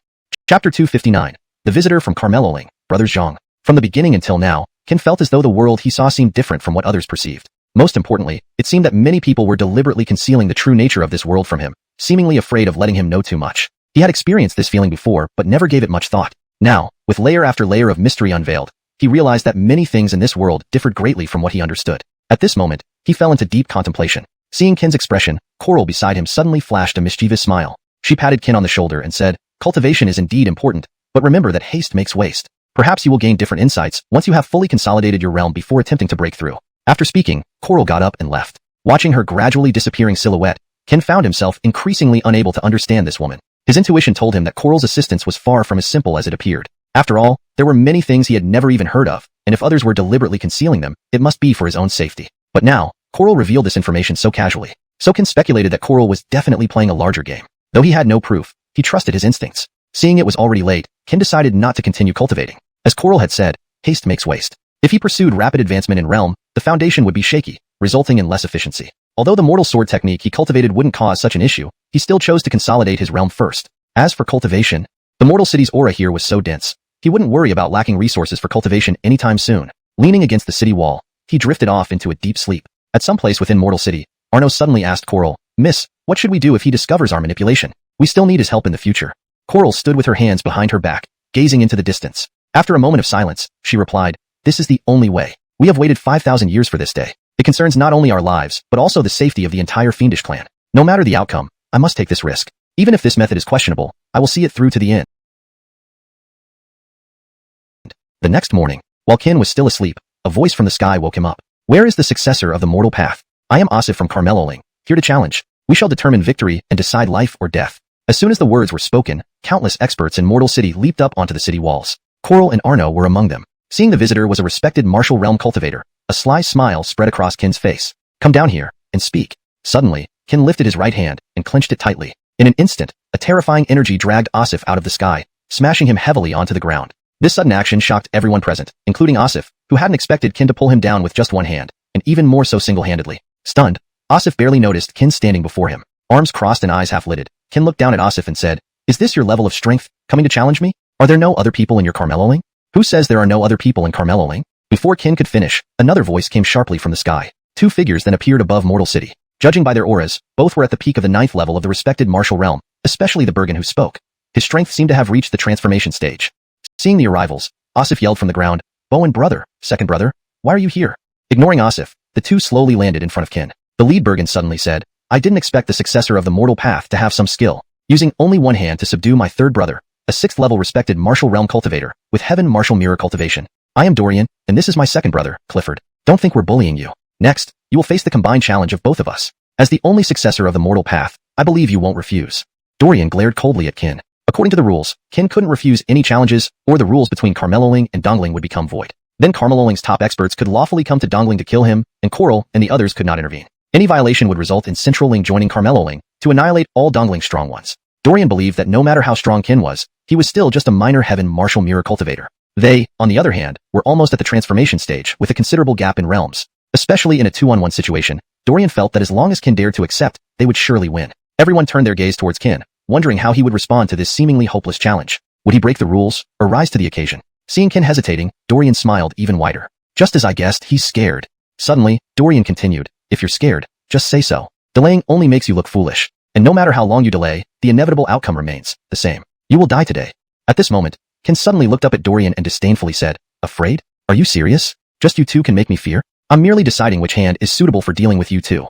Chapter 259. The Visitor from Carmeloling, Brothers Zhang. From the beginning until now, Ken felt as though the world he saw seemed different from what others perceived. Most importantly, it seemed that many people were deliberately concealing the true nature of this world from him, seemingly afraid of letting him know too much. He had experienced this feeling before but never gave it much thought. Now, with layer after layer of mystery unveiled, he realized that many things in this world differed greatly from what he understood. At this moment, he fell into deep contemplation. Seeing Ken's expression, Coral beside him suddenly flashed a mischievous smile. She patted Ken on the shoulder and said, "Cultivation is indeed important, but remember that haste makes waste. Perhaps you will gain different insights once you have fully consolidated your realm before attempting to break through." After speaking, Coral got up and left. Watching her gradually disappearing silhouette, Ken found himself increasingly unable to understand this woman. His intuition told him that Coral's assistance was far from as simple as it appeared. After all, there were many things he had never even heard of, and if others were deliberately concealing them, it must be for his own safety. But now, Coral revealed this information so casually. So Ken speculated that Coral was definitely playing a larger game. Though he had no proof, he trusted his instincts. Seeing it was already late, Ken decided not to continue cultivating. As Coral had said, haste makes waste. If he pursued rapid advancement in realm, the foundation would be shaky, resulting in less efficiency. Although the mortal sword technique he cultivated wouldn't cause such an issue, he still chose to consolidate his realm first. As for cultivation, the mortal city's aura here was so dense, he wouldn't worry about lacking resources for cultivation anytime soon. Leaning against the city wall, he drifted off into a deep sleep. At some place within Mortal City, Arno suddenly asked Coral, "Miss, what should we do if he discovers our manipulation?" We still need his help in the future. Coral stood with her hands behind her back, gazing into the distance. After a moment of silence, she replied, "This is the only way. We have waited 5,000 years for this day. It concerns not only our lives, but also the safety of the entire fiendish clan. No matter the outcome, I must take this risk. Even if this method is questionable, I will see it through to the end." The next morning, while Qin was still asleep, a voice from the sky woke him up. "Where is the successor of the mortal path? I am Asif from Carmeloling, here to challenge. We shall determine victory and decide life or death." As soon as the words were spoken, countless experts in Mortal City leaped up onto the city walls. Coral and Arno were among them. Seeing the visitor was a respected martial realm cultivator, a sly smile spread across Qin's face. "Come down here and speak." Suddenly, Qin lifted his right hand and clenched it tightly. In an instant, a terrifying energy dragged Asif out of the sky, smashing him heavily onto the ground. This sudden action shocked everyone present, including Asif, who hadn't expected Qin to pull him down with just one hand, and even more so single-handedly. Stunned, Asif barely noticed Qin standing before him. Arms crossed and eyes half-lidded, Qin looked down at Asif and said, "Is this your level of strength, coming to challenge me? Are there no other people in your Carmeloling?" "Who says there are no other people in Carmeloling?" Before Qin could finish, another voice came sharply from the sky. Two figures then appeared above Mortal City. Judging by their auras, both were at the peak of the 9th level of the respected martial realm, especially the Bergen who spoke. His strength seemed to have reached the transformation stage. Seeing the arrivals, Asif yelled from the ground, "Bowen brother, second brother, why are you here?" Ignoring Asif, the two slowly landed in front of Qin. The lead Bergen suddenly said, "I didn't expect the successor of the mortal path to have some skill. Using only one hand to subdue my third brother, a 6th level respected martial realm cultivator, with heaven martial mirror cultivation. I am Dorian, and this is my second brother, Clifford. Don't think we're bullying you. Next, you will face the combined challenge of both of us. As the only successor of the mortal path, I believe you won't refuse." Dorian glared coldly at Qin. According to the rules, Qin couldn't refuse any challenges, or the rules between Carmeloling and Dongling would become void. Then Carmeloling's top experts could lawfully come to Dongling to kill him, and Coral and the others could not intervene. Any violation would result in Central Ling joining Carmeloling to annihilate all Dongling's strong ones. Dorian believed that no matter how strong Qin was, he was still just a minor heaven martial mirror cultivator. They, on the other hand, were almost at the transformation stage with a considerable gap in realms. Especially in a 2-on-1 situation, Dorian felt that as long as Qin dared to accept, they would surely win. Everyone turned their gaze towards Qin, wondering how he would respond to this seemingly hopeless challenge. Would he break the rules, or rise to the occasion? Seeing Qin hesitating, Dorian smiled even wider. "Just as I guessed, he's scared." Suddenly, Dorian continued, "If you're scared, just say so. Delaying only makes you look foolish. And no matter how long you delay, the inevitable outcome remains the same. You will die today." At this moment, Qin suddenly looked up at Dorian and disdainfully said, "Afraid? Are you serious? Just you two can make me fear? I'm merely deciding which hand is suitable for dealing with you two."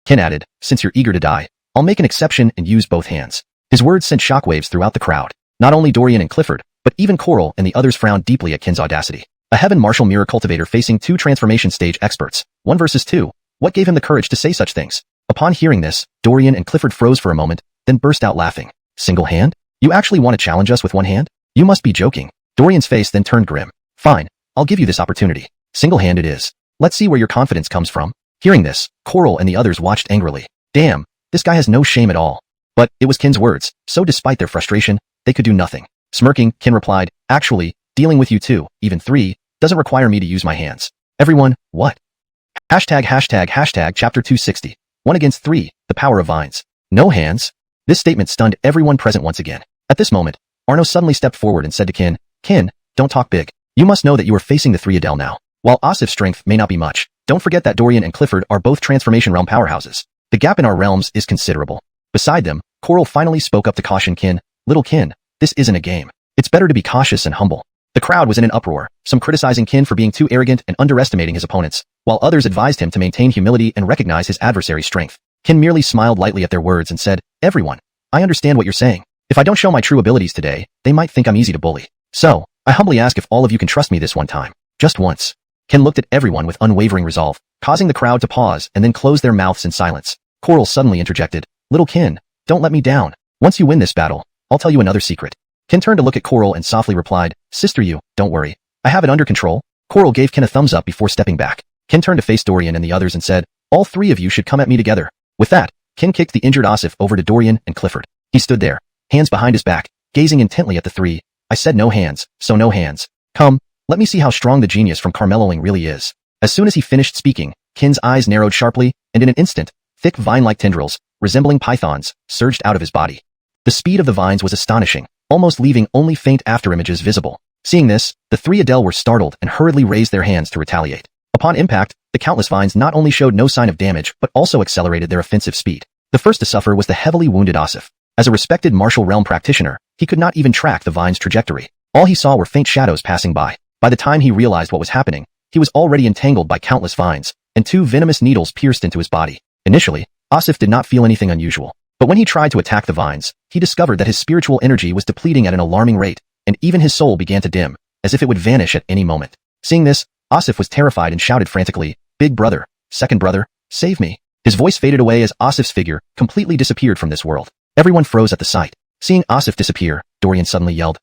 Qin added, "Since you're eager to die, I'll make an exception and use both hands." His words sent shockwaves throughout the crowd. Not only Dorian and Clifford, but even Coral and the others frowned deeply at Qin's audacity. A heaven martial mirror cultivator facing two transformation stage experts, 1 versus 2. What gave him the courage to say such things? Upon hearing this, Dorian and Clifford froze for a moment, then burst out laughing. "Single hand? You actually want to challenge us with one hand? You must be joking." Dorian's face then turned grim. "Fine, I'll give you this opportunity. Single hand it is. Let's see where your confidence comes from." Hearing this, Coral and the others watched angrily. Damn, this guy has no shame at all. But it was Qin's words, so despite their frustration, they could do nothing. Smirking, Qin replied, "Actually, dealing with you two, even 3, doesn't require me to use my hands." Everyone, what? Hashtag chapter 260. 1 against 3, the power of vines. No hands? This statement stunned everyone present once again. At this moment, Arno suddenly stepped forward and said to Qin, "Qin, don't talk big. You must know that you are facing the 3 Adele now. While Asif's strength may not be much, don't forget that Dorian and Clifford are both transformation realm powerhouses. The gap in our realms is considerable." Beside them, Coral finally spoke up to caution Qin, "Little Qin, this isn't a game. It's better to be cautious and humble." The crowd was in an uproar, some criticizing Qin for being too arrogant and underestimating his opponents, while others advised him to maintain humility and recognize his adversary's strength. Qin merely smiled lightly at their words and said, "Everyone, I understand what you're saying. If I don't show my true abilities today, they might think I'm easy to bully. So, I humbly ask if all of you can trust me this one time. Just once." Qin looked at everyone with unwavering resolve, causing the crowd to pause and then close their mouths in silence. Coral suddenly interjected, "Little Qin, don't let me down. Once you win this battle, I'll tell you another secret." Qin turned to look at Coral and softly replied, "Sister you, don't worry. I have it under control." Coral gave Qin a thumbs up before stepping back. Qin turned to face Dorian and the others and said, "All 3 of you should come at me together." With that, Qin kicked the injured Asif over to Dorian and Clifford. He stood there, hands behind his back, gazing intently at the 3. "I said no hands, so no hands. Come, let me see how strong the genius from Carmeloling really is." As soon as he finished speaking, Qin's eyes narrowed sharply, and in an instant, thick vine-like tendrils, resembling pythons, surged out of his body. The speed of the vines was astonishing, almost leaving only faint afterimages visible. Seeing this, the 3 Adele were startled and hurriedly raised their hands to retaliate. Upon impact, the countless vines not only showed no sign of damage but also accelerated their offensive speed. The first to suffer was the heavily wounded Asif. As a respected martial realm practitioner, he could not even track the vine's trajectory. All he saw were faint shadows passing by. By the time he realized what was happening, he was already entangled by countless vines, and 2 venomous needles pierced into his body. Initially, Asif did not feel anything unusual. But when he tried to attack the vines, he discovered that his spiritual energy was depleting at an alarming rate, and even his soul began to dim, as if it would vanish at any moment. Seeing this, Asif was terrified and shouted frantically, "Big brother, second brother, save me." His voice faded away as Asif's figure completely disappeared from this world. Everyone froze at the sight. Seeing Asif disappear, Dorian suddenly yelled,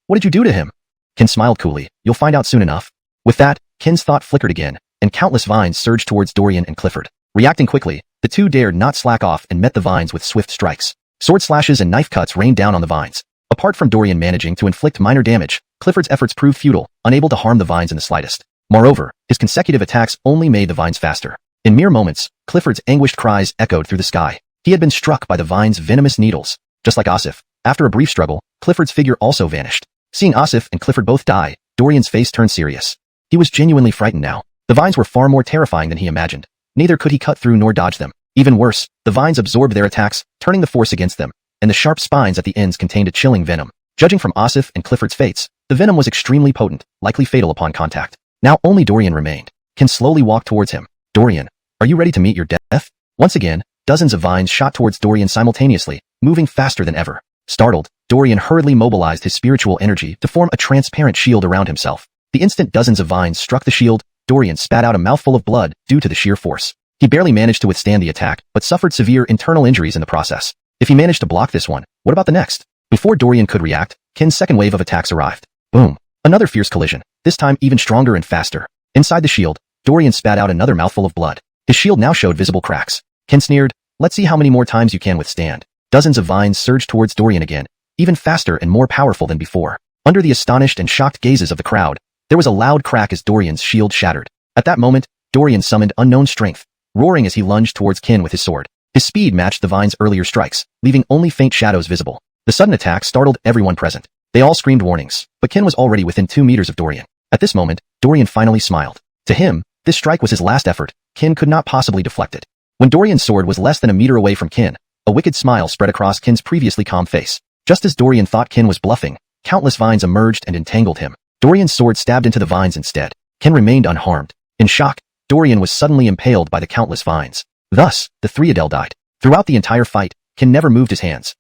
What did you do to him?" Kin smiled coolly, "You'll find out soon enough." With that, Kin's thought flickered again, and countless vines surged towards Dorian and Clifford. Reacting quickly, the two dared not slack off and met the vines with swift strikes. Sword slashes and knife cuts rained down on the vines. Apart from Dorian managing to inflict minor damage, Clifford's efforts proved futile, unable to harm the vines in the slightest. Moreover, his consecutive attacks only made the vines faster. In mere moments, Clifford's anguished cries echoed through the sky. He had been struck by the vine's venomous needles. Just like Asif, after a brief struggle, Clifford's figure also vanished. Seeing Asif and Clifford both die, Dorian's face turned serious. He was genuinely frightened now. The vines were far more terrifying than he imagined. Neither could he cut through nor dodge them. Even worse, the vines absorbed their attacks, turning the force against them, and the sharp spines at the ends contained a chilling venom. Judging from Asif and Clifford's fates, the venom was extremely potent, likely fatal upon contact. Now only Dorian remained. Kin slowly walked towards him. "Dorian, are you ready to meet your death?" Once again, dozens of vines shot towards Dorian simultaneously, moving faster than ever. Startled, Dorian hurriedly mobilized his spiritual energy to form a transparent shield around himself. The instant dozens of vines struck the shield, Dorian spat out a mouthful of blood due to the sheer force. He barely managed to withstand the attack, but suffered severe internal injuries in the process. If he managed to block this one, what about the next? Before Dorian could react, Kin's second wave of attacks arrived. Boom! Another fierce collision, this time even stronger and faster. Inside the shield, Dorian spat out another mouthful of blood. His shield now showed visible cracks. Kin sneered, "Let's see how many more times you can withstand." Dozens of vines surged towards Dorian again, even faster and more powerful than before. Under the astonished and shocked gazes of the crowd, there was a loud crack as Dorian's shield shattered. At that moment, Dorian summoned unknown strength, roaring as he lunged towards Kin with his sword. His speed matched the vine's earlier strikes, leaving only faint shadows visible. The sudden attack startled everyone present. They all screamed warnings, but Kin was already within 2 meters of Dorian. At this moment, Dorian finally smiled. To him, this strike was his last effort. Kin could not possibly deflect it. When Dorian's sword was less than a meter away from Kin, a wicked smile spread across Kin's previously calm face. Just as Dorian thought Kin was bluffing, countless vines emerged and entangled him. Dorian's sword stabbed into the vines instead. Kin remained unharmed. In shock, Dorian was suddenly impaled by the countless vines. Thus, the 3 Adele died. Throughout the entire fight, Kin never moved his hands.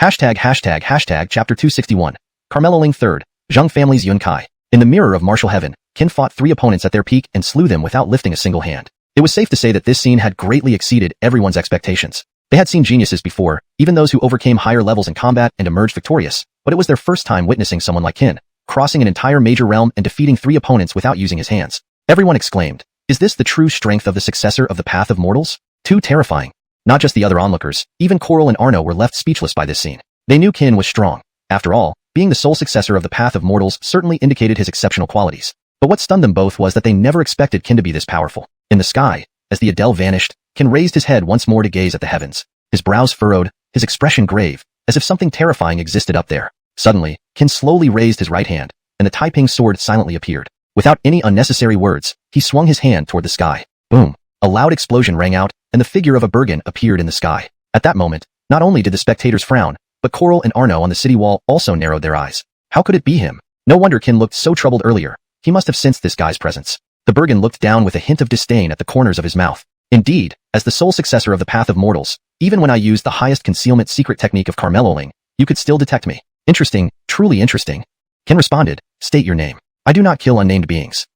Hashtag Chapter 261. Carmelo Ling III, Zheng family's Yun Kai. In the mirror of martial heaven, Kin fought 3 opponents at their peak and slew them without lifting a single hand. It was safe to say that this scene had greatly exceeded everyone's expectations. They had seen geniuses before, even those who overcame higher levels in combat and emerged victorious, but it was their first time witnessing someone like Kin, crossing an entire major realm and defeating 3 opponents without using his hands. Everyone exclaimed, "Is this the true strength of the successor of the Path of Mortals? Too terrifying." Not just the other onlookers, even Coral and Arno were left speechless by this scene. They knew Kin was strong. After all, being the sole successor of the Path of Mortals certainly indicated his exceptional qualities. But what stunned them both was that they never expected Kin to be this powerful. In the sky, as the Adele vanished, Kin raised his head once more to gaze at the heavens. His brows furrowed, his expression grave, as if something terrifying existed up there. Suddenly, Kin slowly raised his right hand, and the Taiping sword silently appeared. Without any unnecessary words, he swung his hand toward the sky. Boom! A loud explosion rang out, and the figure of a Bergen appeared in the sky. At that moment, not only did the spectators frown, but Coral and Arno on the city wall also narrowed their eyes. How could it be him? No wonder Kin looked so troubled earlier. He must have sensed this guy's presence. The Bergen looked down with a hint of disdain at the corners of his mouth. Indeed, as the sole successor of the Path of Mortals, even when I used the highest concealment secret technique of Carmelo Ling, you could still detect me. Interesting, truly interesting. Kin responded, "State your name. I do not kill unnamed beings."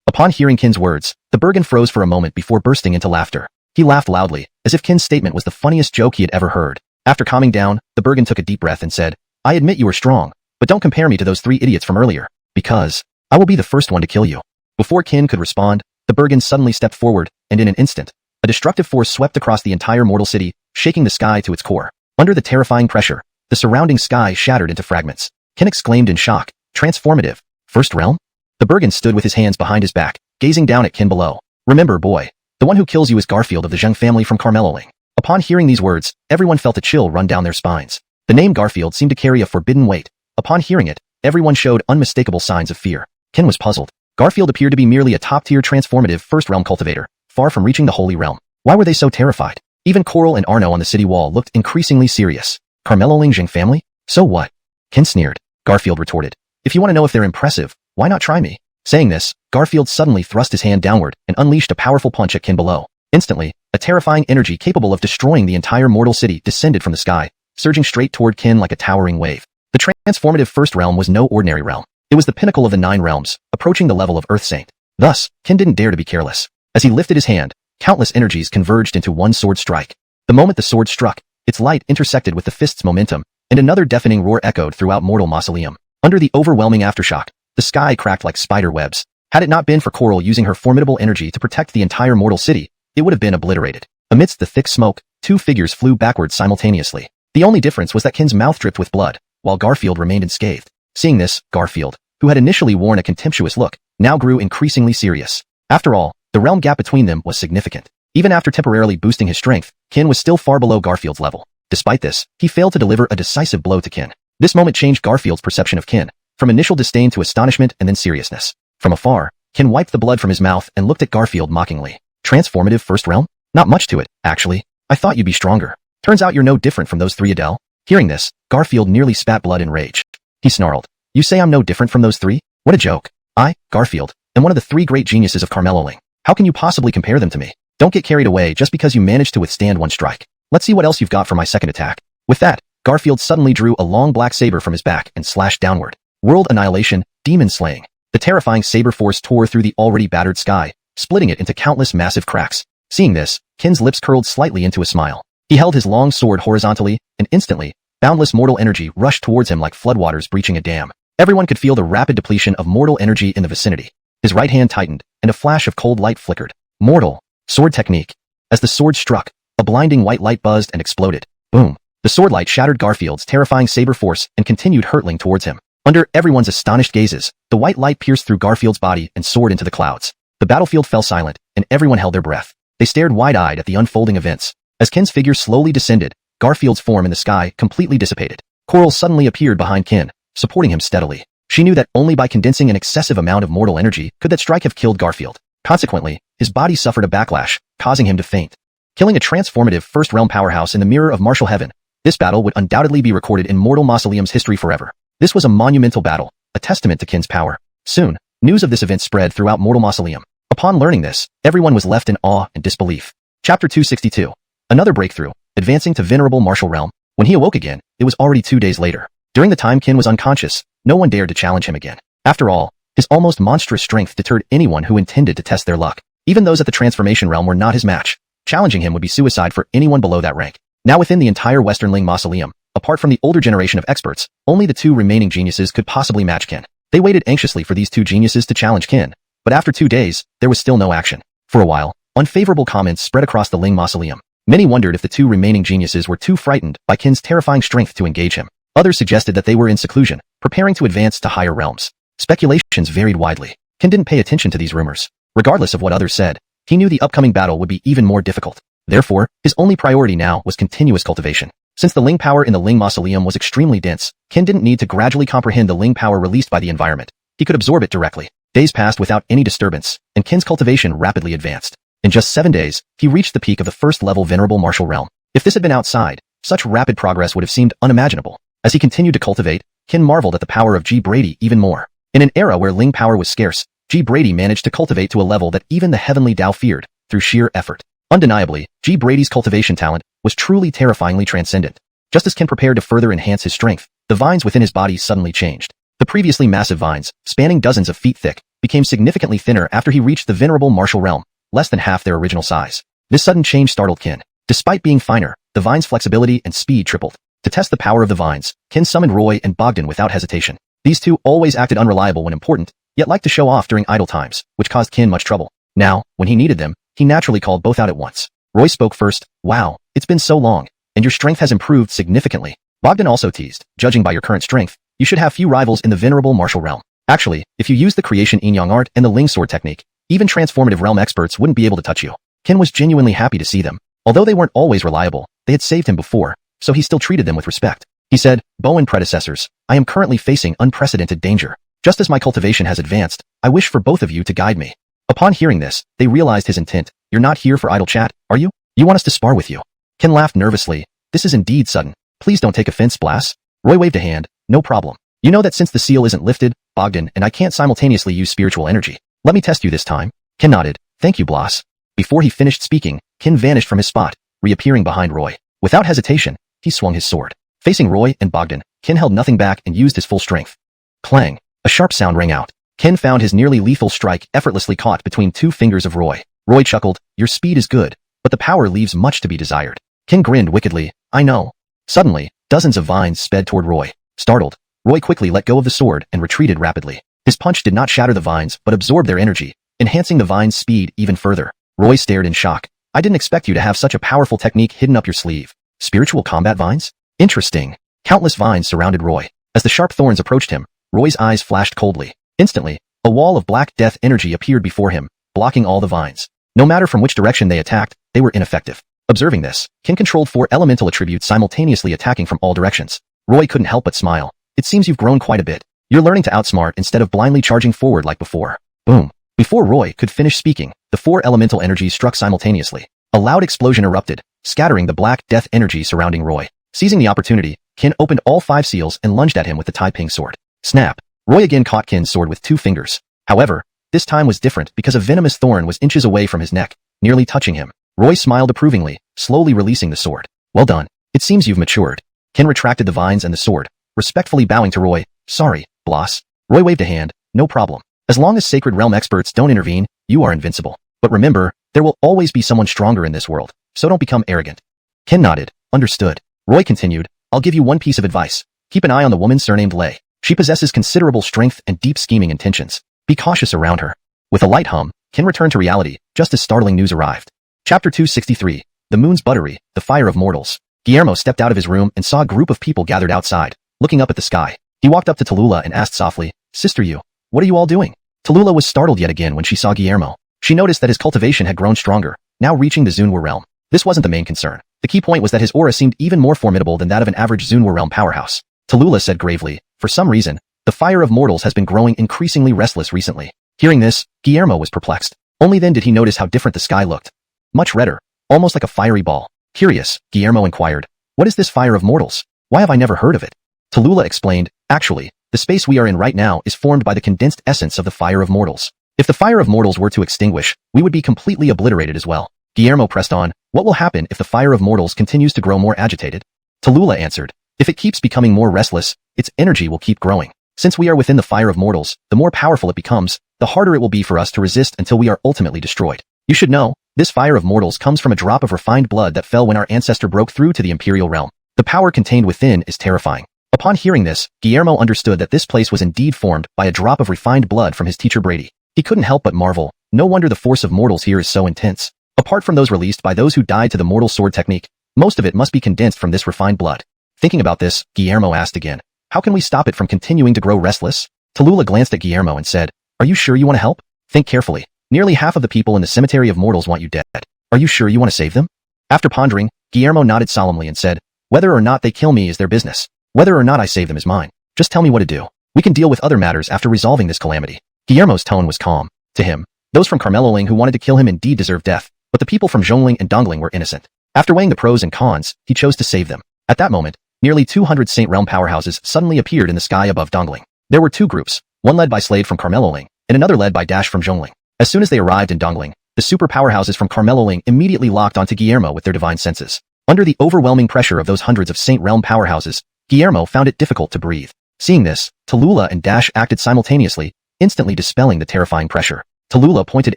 Upon hearing Kin's words, the Bergen froze for a moment before bursting into laughter. He laughed loudly, as if Kin's statement was the funniest joke he had ever heard. After calming down, the Bergen took a deep breath and said, "I admit you are strong, but don't compare me to those 3 idiots from earlier, because I will be the first one to kill you." Before Kin could respond, the Bergen suddenly stepped forward, and in an instant, a destructive force swept across the entire mortal city, shaking the sky to its core. Under the terrifying pressure, the surrounding sky shattered into fragments. Kin exclaimed in shock, "Transformative. First realm?" The Bergen stood with his hands behind his back, gazing down at Kin below. "Remember, boy, the one who kills you is Garfield of the Zheng family from Carmelo Ling." Upon hearing these words, everyone felt a chill run down their spines. The name Garfield seemed to carry a forbidden weight. Upon hearing it, everyone showed unmistakable signs of fear. Kin was puzzled. Garfield appeared to be merely a top-tier transformative first-realm cultivator, far from reaching the Holy Realm. Why were they so terrified? Even Coral and Arno on the city wall looked increasingly serious. Carmelo Lingjing family? So what? Kin sneered. Garfield retorted. If you want to know if they're impressive, why not try me? Saying this, Garfield suddenly thrust his hand downward and unleashed a powerful punch at Kin below. Instantly, a terrifying energy capable of destroying the entire mortal city descended from the sky, surging straight toward Kin like a towering wave. The transformative first realm was no ordinary realm. It was the pinnacle of the 9 realms, approaching the level of Earth Saint. Thus, Kin didn't dare to be careless. As he lifted his hand, countless energies converged into one sword strike. The moment the sword struck, its light intersected with the fist's momentum, and another deafening roar echoed throughout mortal mausoleum. Under the overwhelming aftershock, the sky cracked like spider webs. Had it not been for Coral using her formidable energy to protect the entire mortal city, it would have been obliterated. Amidst the thick smoke, 2 figures flew backwards simultaneously. The only difference was that Kin's mouth dripped with blood, while Garfield remained unscathed. Seeing this, Garfield, who had initially worn a contemptuous look, now grew increasingly serious. After all, the realm gap between them was significant. Even after temporarily boosting his strength, Kin was still far below Garfield's level. Despite this, he failed to deliver a decisive blow to Kin. This moment changed Garfield's perception of Kin, from initial disdain to astonishment and then seriousness. From afar, Kin wiped the blood from his mouth and looked at Garfield mockingly. Transformative first realm? Not much to it, actually. I thought you'd be stronger. Turns out you're no different from those 3, Adele. Hearing this, Garfield nearly spat blood in rage. He snarled. You say I'm no different from those 3? What a joke. I, Garfield, am one of the 3 great geniuses of Carmeloling. How can you possibly compare them to me? Don't get carried away just because you managed to withstand one strike. Let's see what else you've got for my second attack. With that, Garfield suddenly drew a long black saber from his back and slashed downward. World annihilation, demon slaying. The terrifying saber force tore through the already battered sky, splitting it into countless massive cracks. Seeing this, Kin's lips curled slightly into a smile. He held his long sword horizontally, and instantly, boundless mortal energy rushed towards him like floodwaters breaching a dam. Everyone could feel the rapid depletion of mortal energy in the vicinity. His right hand tightened, and a flash of cold light flickered. Mortal Sword Technique. As the sword struck, a blinding white light buzzed and exploded. Boom. The sword light shattered Garfield's terrifying saber force and continued hurtling towards him. Under everyone's astonished gazes, the white light pierced through Garfield's body and soared into the clouds. The battlefield fell silent, and everyone held their breath. They stared wide-eyed at the unfolding events. As Kin's figure slowly descended, Garfield's form in the sky completely dissipated. Coral suddenly appeared behind Kin, supporting him steadily. She knew that only by condensing an excessive amount of mortal energy could that strike have killed Garfield. Consequently, his body suffered a backlash, causing him to faint. Killing a transformative first-realm powerhouse in the mirror of martial heaven, this battle would undoubtedly be recorded in Mortal Mausoleum's history forever. This was a monumental battle, a testament to Kin's power. Soon, news of this event spread throughout Mortal Mausoleum. Upon learning this, everyone was left in awe and disbelief. Chapter 262. Another breakthrough, advancing to Venerable Martial Realm. When he awoke again, it was already 2 days later. During the time Kin was unconscious, no one dared to challenge him again. After all, his almost monstrous strength deterred anyone who intended to test their luck. Even those at the Transformation Realm were not his match. Challenging him would be suicide for anyone below that rank. Now within the entire Western Ling Mausoleum, apart from the older generation of experts, only the 2 remaining geniuses could possibly match Kin. They waited anxiously for these 2 geniuses to challenge Kin, but after 2 days, there was still no action. For a while, unfavorable comments spread across the Ling Mausoleum. Many wondered if the 2 remaining geniuses were too frightened by Kin's terrifying strength to engage him. Others suggested that they were in seclusion, preparing to advance to higher realms. Speculations varied widely. Kin didn't pay attention to these rumors. Regardless of what others said, he knew the upcoming battle would be even more difficult. Therefore, his only priority now was continuous cultivation. Since the Ling power in the Ling Mausoleum was extremely dense, Kin didn't need to gradually comprehend the Ling power released by the environment. He could absorb it directly. Days passed without any disturbance, and Kin's cultivation rapidly advanced. In just 7 days, he reached the peak of the first-level Venerable Martial Realm. If this had been outside, such rapid progress would have seemed unimaginable. As he continued to cultivate, Kin marveled at the power of G. Brady even more. In an era where Ling power was scarce, G. Brady managed to cultivate to a level that even the Heavenly Tao feared, through sheer effort. Undeniably, G. Brady's cultivation talent was truly terrifyingly transcendent. Just as Kin prepared to further enhance his strength, the vines within his body suddenly changed. The previously massive vines, spanning dozens of feet thick, became significantly thinner after he reached the Venerable Martial Realm, less than half their original size. This sudden change startled Kin. Despite being finer, the vines' flexibility and speed tripled. To test the power of the vines, Kin summoned Roy and Bogdan without hesitation. These 2 always acted unreliable when important, yet liked to show off during idle times, which caused Kin much trouble. Now, when he needed them, he naturally called both out at once. Roy spoke first. Wow, it's been so long, and your strength has improved significantly. Bogdan also teased, judging by your current strength, you should have few rivals in the Venerable Martial Realm. Actually, if you use the creation Yin-Yang art and the Ling Sword Technique, even transformative realm experts wouldn't be able to touch you. Kin was genuinely happy to see them. Although they weren't always reliable, they had saved him before, so he still treated them with respect. He said, Bowen predecessors, I am currently facing unprecedented danger. Just as my cultivation has advanced, I wish for both of you to guide me. Upon hearing this, they realized his intent. You're not here for idle chat, are you? You want us to spar with you? Kin laughed nervously. This is indeed sudden. Please don't take offense, Blas. Roy waved a hand. No problem. You know that since the seal isn't lifted, Bogdan and I can't simultaneously use spiritual energy. Let me test you this time. Ken nodded. Thank you, Blas. Before he finished speaking, Ken vanished from his spot, reappearing behind Roy. Without hesitation, he swung his sword. Facing Roy and Bogdan, Ken held nothing back and used his full strength. Clang. A sharp sound rang out. Ken found his nearly lethal strike effortlessly caught between two fingers of Roy. Roy chuckled. Your speed is good, but the power leaves much to be desired. Ken grinned wickedly. I know. Suddenly, dozens of vines sped toward Roy. Startled, Roy quickly let go of the sword and retreated rapidly. His punch did not shatter the vines, but absorbed their energy, enhancing the vine's speed even further. Roy stared in shock. I didn't expect you to have such a powerful technique hidden up your sleeve. Spiritual combat vines? Interesting. Countless vines surrounded Roy. As the sharp thorns approached him, Roy's eyes flashed coldly. Instantly, a wall of black death energy appeared before him, blocking all the vines. No matter from which direction they attacked, they were ineffective. Observing this, Ken controlled 4 elemental attributes simultaneously attacking from all directions. Roy couldn't help but smile. It seems you've grown quite a bit. You're learning to outsmart instead of blindly charging forward like before. Boom. Before Roy could finish speaking, the 4 elemental energies struck simultaneously. A loud explosion erupted, scattering the black death energy surrounding Roy. Seizing the opportunity, Ken opened all 5 seals and lunged at him with the Taiping sword. Snap. Roy again caught Ken's sword with 2 fingers. However, this time was different because a venomous thorn was inches away from his neck, nearly touching him. Roy smiled approvingly, slowly releasing the sword. Well done. It seems you've matured. Ken retracted the vines and the sword, respectfully bowing to Roy. Sorry, Blas. Roy waved a hand. No problem. As long as Sacred Realm experts don't intervene, you are invincible. But remember, there will always be someone stronger in this world, so don't become arrogant. Ken nodded. Understood. Roy continued. I'll give you one piece of advice. Keep an eye on the woman surnamed Lei. She possesses considerable strength and deep scheming intentions. Be cautious around her. With a light hum, Ken returned to reality, just as startling news arrived. Chapter 263. The Moon's Buttery, the Fire of Mortals. Guillermo stepped out of his room and saw a group of people gathered outside, looking up at the sky. He walked up to Tallulah and asked softly, Sister Yu, what are you all doing? Tallulah was startled yet again when she saw Guillermo. She noticed that his cultivation had grown stronger, now reaching the Zunwu realm. This wasn't the main concern. The key point was that his aura seemed even more formidable than that of an average Zunwu realm powerhouse. Tallulah said gravely, for some reason, the Fire of Mortals has been growing increasingly restless recently. Hearing this, Guillermo was perplexed. Only then did he notice how different the sky looked. Much redder, almost like a fiery ball. Curious, Guillermo inquired, what is this Fire of Mortals? Why have I never heard of it? Tallulah explained, actually, the space we are in right now is formed by the condensed essence of the Fire of Mortals. If the Fire of Mortals were to extinguish, we would be completely obliterated as well. Guillermo pressed on, what will happen if the Fire of Mortals continues to grow more agitated? Tallulah answered, if it keeps becoming more restless, its energy will keep growing. Since we are within the Fire of Mortals, the more powerful it becomes, the harder it will be for us to resist until we are ultimately destroyed. You should know, this Fire of Mortals comes from a drop of refined blood that fell when our ancestor broke through to the Imperial Realm. The power contained within is terrifying. Upon hearing this, Guillermo understood that this place was indeed formed by a drop of refined blood from his teacher Brady. He couldn't help but marvel, no wonder the force of mortals here is so intense. Apart from those released by those who died to the mortal sword technique, most of it must be condensed from this refined blood. Thinking about this, Guillermo asked again, how can we stop it from continuing to grow restless? Tallulah glanced at Guillermo and said, are you sure you want to help? Think carefully. Nearly half of the people in the cemetery of mortals want you dead. Are you sure you want to save them? After pondering, Guillermo nodded solemnly and said, whether or not they kill me is their business. Whether or not I save them is mine. Just tell me what to do. We can deal with other matters after resolving this calamity. Guillermo's tone was calm. To him, those from Carmeloling who wanted to kill him indeed deserved death, but the people from Zhongling and Dongling were innocent. After weighing the pros and cons, he chose to save them. At that moment, nearly 200 Saint Realm powerhouses suddenly appeared in the sky above Dongling. There were 2 groups, one led by Slade from Carmeloling, and another led by Dash from Zhongling. As soon as they arrived in Dongling, the super powerhouses from Carmeloling immediately locked onto Guillermo with their divine senses. Under the overwhelming pressure of those hundreds of Saint Realm powerhouses, Guillermo found it difficult to breathe. Seeing this, Tallulah and Dash acted simultaneously, instantly dispelling the terrifying pressure. Tallulah pointed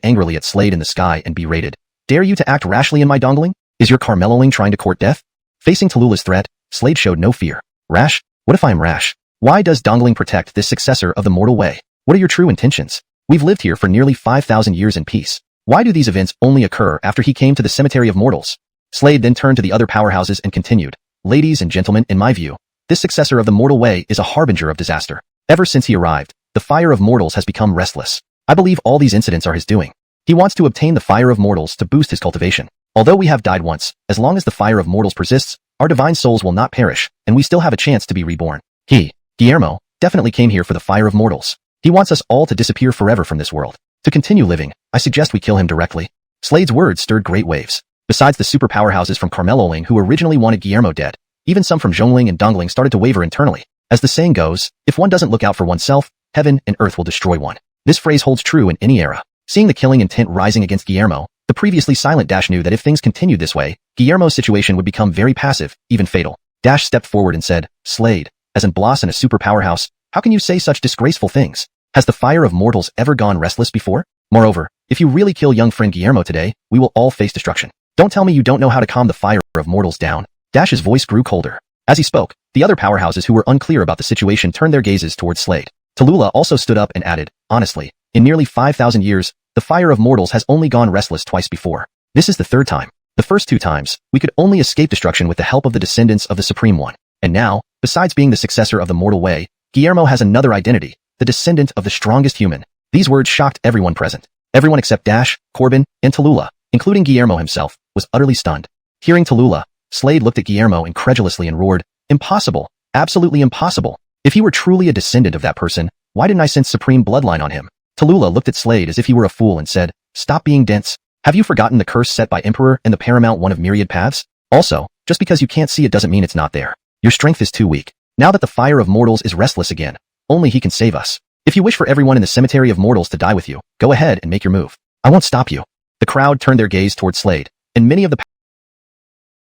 angrily at Slade in the sky and berated, dare you to act rashly in my Dongling? Is your Carmeloling trying to court death? Facing Tallulah's threat, Slade showed no fear. Rash? What if I'm rash? Why does Dongling protect this successor of the mortal way? What are your true intentions? We've lived here for nearly 5,000 years in peace. Why do these events only occur after he came to the cemetery of mortals? Slade then turned to the other powerhouses and continued, ladies and gentlemen, in my view, this successor of the mortal way is a harbinger of disaster. Ever since he arrived, the Fire of Mortals has become restless. I believe all these incidents are his doing. He wants to obtain the Fire of Mortals to boost his cultivation. Although we have died once, as long as the Fire of Mortals persists, our divine souls will not perish, and we still have a chance to be reborn. He, Guillermo, definitely came here for the Fire of Mortals. He wants us all to disappear forever from this world. To continue living, I suggest we kill him directly. Slade's words stirred great waves. Besides the super powerhouses from Carmeloling who originally wanted Guillermo dead, Even some from Zhongling and Dongling started to waver internally. As the saying goes, if one doesn't look out for oneself, heaven and earth will destroy one. This phrase holds true in any era. Seeing the killing intent rising against Guillermo, the previously silent Dash knew that if things continued this way, Guillermo's situation would become very passive, even fatal. Dash stepped forward and said, Slade, as in Bloss in a super powerhouse, how can you say such disgraceful things? Has the fire of mortals ever gone restless before? Moreover, if you really kill young friend Guillermo today, we will all face destruction. Don't tell me you don't know how to calm the fire of mortals down. Dash's voice grew colder. As he spoke, the other powerhouses who were unclear about the situation turned their gazes towards Slade. Tallulah also stood up and added, honestly, in nearly 5,000 years, the fire of mortals has only gone restless twice before. This is the third time. The first 2 times, we could only escape destruction with the help of the descendants of the Supreme One. And now, besides being the successor of the mortal way, Guillermo has another identity, the descendant of the strongest human. These words shocked everyone present. Everyone except Dash, Corbin, and Tallulah, including Guillermo himself, was utterly stunned. Hearing Tallulah, Slade looked at Guillermo incredulously and roared, impossible, absolutely impossible. If he were truly a descendant of that person, why didn't I sense supreme bloodline on him? Tallulah looked at Slade as if he were a fool and said, stop being dense. Have you forgotten the curse set by Emperor and the paramount one of myriad paths? Also, just because you can't see it doesn't mean it's not there. Your strength is too weak. Now that the fire of mortals is restless again, only he can save us. If you wish for everyone in the cemetery of mortals to die with you, go ahead and make your move. I won't stop you. The crowd turned their gaze towards Slade, and many of the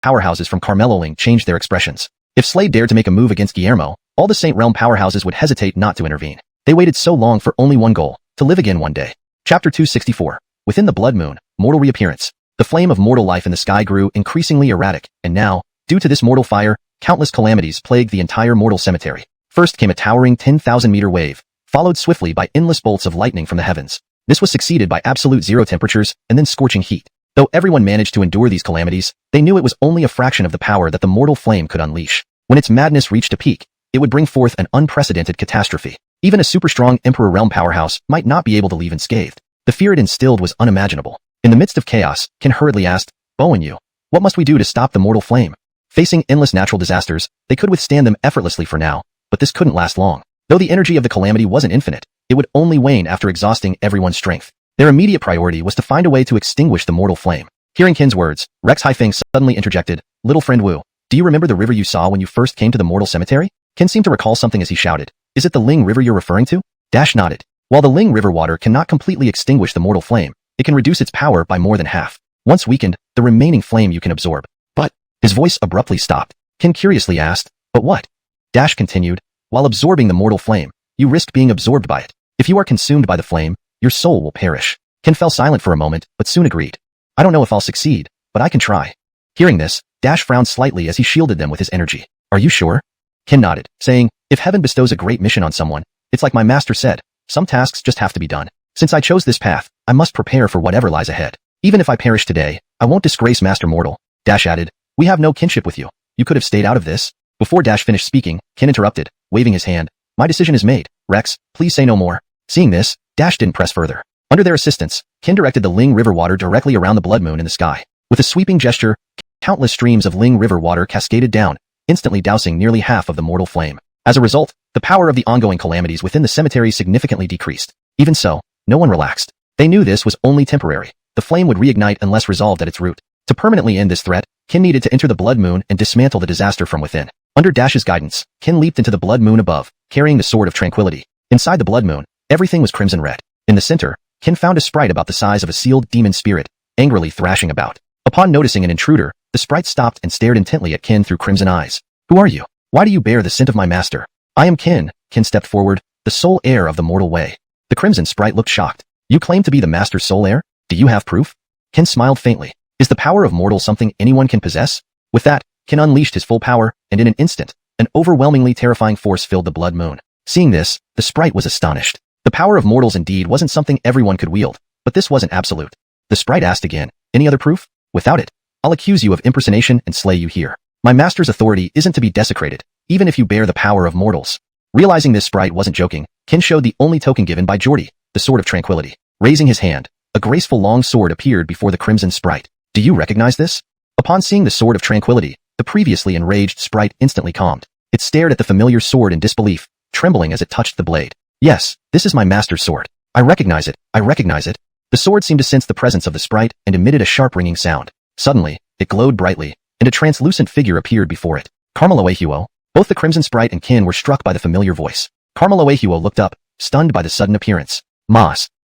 powerhouses from Carmeloling changed their expressions. If Slade dared to make a move against Guillermo, all the Saint Realm powerhouses would hesitate not to intervene. They waited so long for only one goal, to live again one day. Chapter 264. Within the blood moon, mortal reappearance. The flame of mortal life in the sky grew increasingly erratic, and now, due to this mortal fire, countless calamities plagued the entire mortal cemetery. First came a towering 10,000-meter wave, followed swiftly by endless bolts of lightning from the heavens. This was succeeded by absolute zero temperatures and then scorching heat. Though everyone managed to endure these calamities, they knew it was only a fraction of the power that the mortal flame could unleash. When its madness reached a peak, it would bring forth an unprecedented catastrophe. Even a super-strong Emperor Realm powerhouse might not be able to leave unscathed. The fear it instilled was unimaginable. In the midst of chaos, Ken hurriedly asked, Bowen Yu, what must we do to stop the mortal flame? Facing endless natural disasters, they could withstand them effortlessly for now, but this couldn't last long. Though the energy of the calamity wasn't infinite, it would only wane after exhausting everyone's strength. Their immediate priority was to find a way to extinguish the mortal flame. Hearing Ken's words, Rex Haifeng suddenly interjected, Little friend Wu, do you remember the river you saw when you first came to the mortal cemetery? Ken seemed to recall something as he shouted, Is it the Ling River you're referring to? Dash nodded. While the Ling River water cannot completely extinguish the mortal flame, it can reduce its power by more than half. Once weakened, the remaining flame you can absorb. But, his voice abruptly stopped. Ken curiously asked, But what? Dash continued, While absorbing the mortal flame, you risk being absorbed by it. If you are consumed by the flame, your soul will perish. Ken fell silent for a moment, but soon agreed. I don't know if I'll succeed, but I can try. Hearing this, Dash frowned slightly as he shielded them with his energy. Are you sure? Ken nodded, saying, If heaven bestows a great mission on someone, it's like my master said, some tasks just have to be done. Since I chose this path, I must prepare for whatever lies ahead. Even if I perish today, I won't disgrace Master Mortal. Dash added, We have no kinship with you. You could have stayed out of this. Before Dash finished speaking, Ken interrupted, waving his hand. My decision is made. Rex, please say no more. Seeing this, Dash didn't press further. Under their assistance, Ken directed the Ling River water directly around the blood moon in the sky. With a sweeping gesture, countless streams of Ling River water cascaded down, instantly dousing nearly half of the mortal flame. As a result, the power of the ongoing calamities within the cemetery significantly decreased. Even so, no one relaxed. They knew this was only temporary. The flame would reignite unless resolved at its root. To permanently end this threat, Ken needed to enter the blood moon and dismantle the disaster from within. Under Dash's guidance, Ken leaped into the blood moon above, carrying the sword of tranquility. Inside the blood moon, everything was crimson red. In the center, Ken found a sprite about the size of a sealed demon spirit, angrily thrashing about. Upon noticing an intruder, the sprite stopped and stared intently at Ken through crimson eyes. Who are you? Why do you bear the scent of my master? I am Ken. Ken stepped forward, the sole heir of the mortal way. The crimson sprite looked shocked. You claim to be the master's sole heir? Do you have proof? Ken smiled faintly. Is the power of mortal something anyone can possess? With that, Ken unleashed his full power, and in an instant, an overwhelmingly terrifying force filled the blood moon. Seeing this, the sprite was astonished. The power of mortals indeed wasn't something everyone could wield, but this wasn't absolute. The sprite asked again, any other proof? Without it, I'll accuse you of impersonation and slay you here. My master's authority isn't to be desecrated, even if you bear the power of mortals. Realizing this sprite wasn't joking, Ken showed the only token given by Geordie, the Sword of Tranquility. Raising his hand, a graceful long sword appeared before the crimson sprite. Do you recognize this? Upon seeing the Sword of Tranquility, the previously enraged sprite instantly calmed. It stared at the familiar sword in disbelief, trembling as it touched the blade. Yes, this is my master's sword. I recognize it. I recognize it. The sword seemed to sense the presence of the sprite and emitted a sharp ringing sound. Suddenly, it glowed brightly, and a translucent figure appeared before it. Carmelo. Both the Crimson Sprite and Kin were struck by the familiar voice. Carmelo looked up, stunned by the sudden appearance.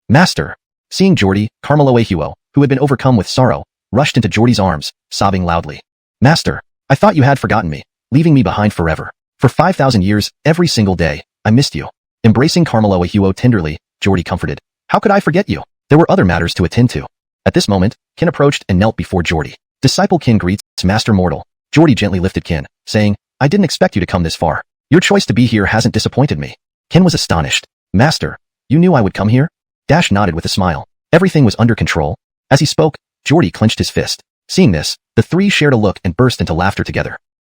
Master. Seeing Geordie, Carmelo, who had been overcome with sorrow, rushed into Geordie's arms, sobbing loudly. Master, I thought you had forgotten me, leaving me behind forever. For 5,000 years, every single day, I missed you. Embracing Carmelo tenderly, Geordie comforted. How could I forget you? There were other matters to attend to. At this moment, Kin approached and knelt before Geordie. Disciple Kin greets Master Mortal. Geordie gently lifted Kin, saying, I didn't expect you to come this far. Your choice to be here hasn't disappointed me. Kin was astonished. Master, you knew I would come here? Dash nodded with a smile. Everything was under control. As he spoke, Geordie clenched his fist. Seeing this, the three shared a look and burst into laughter together.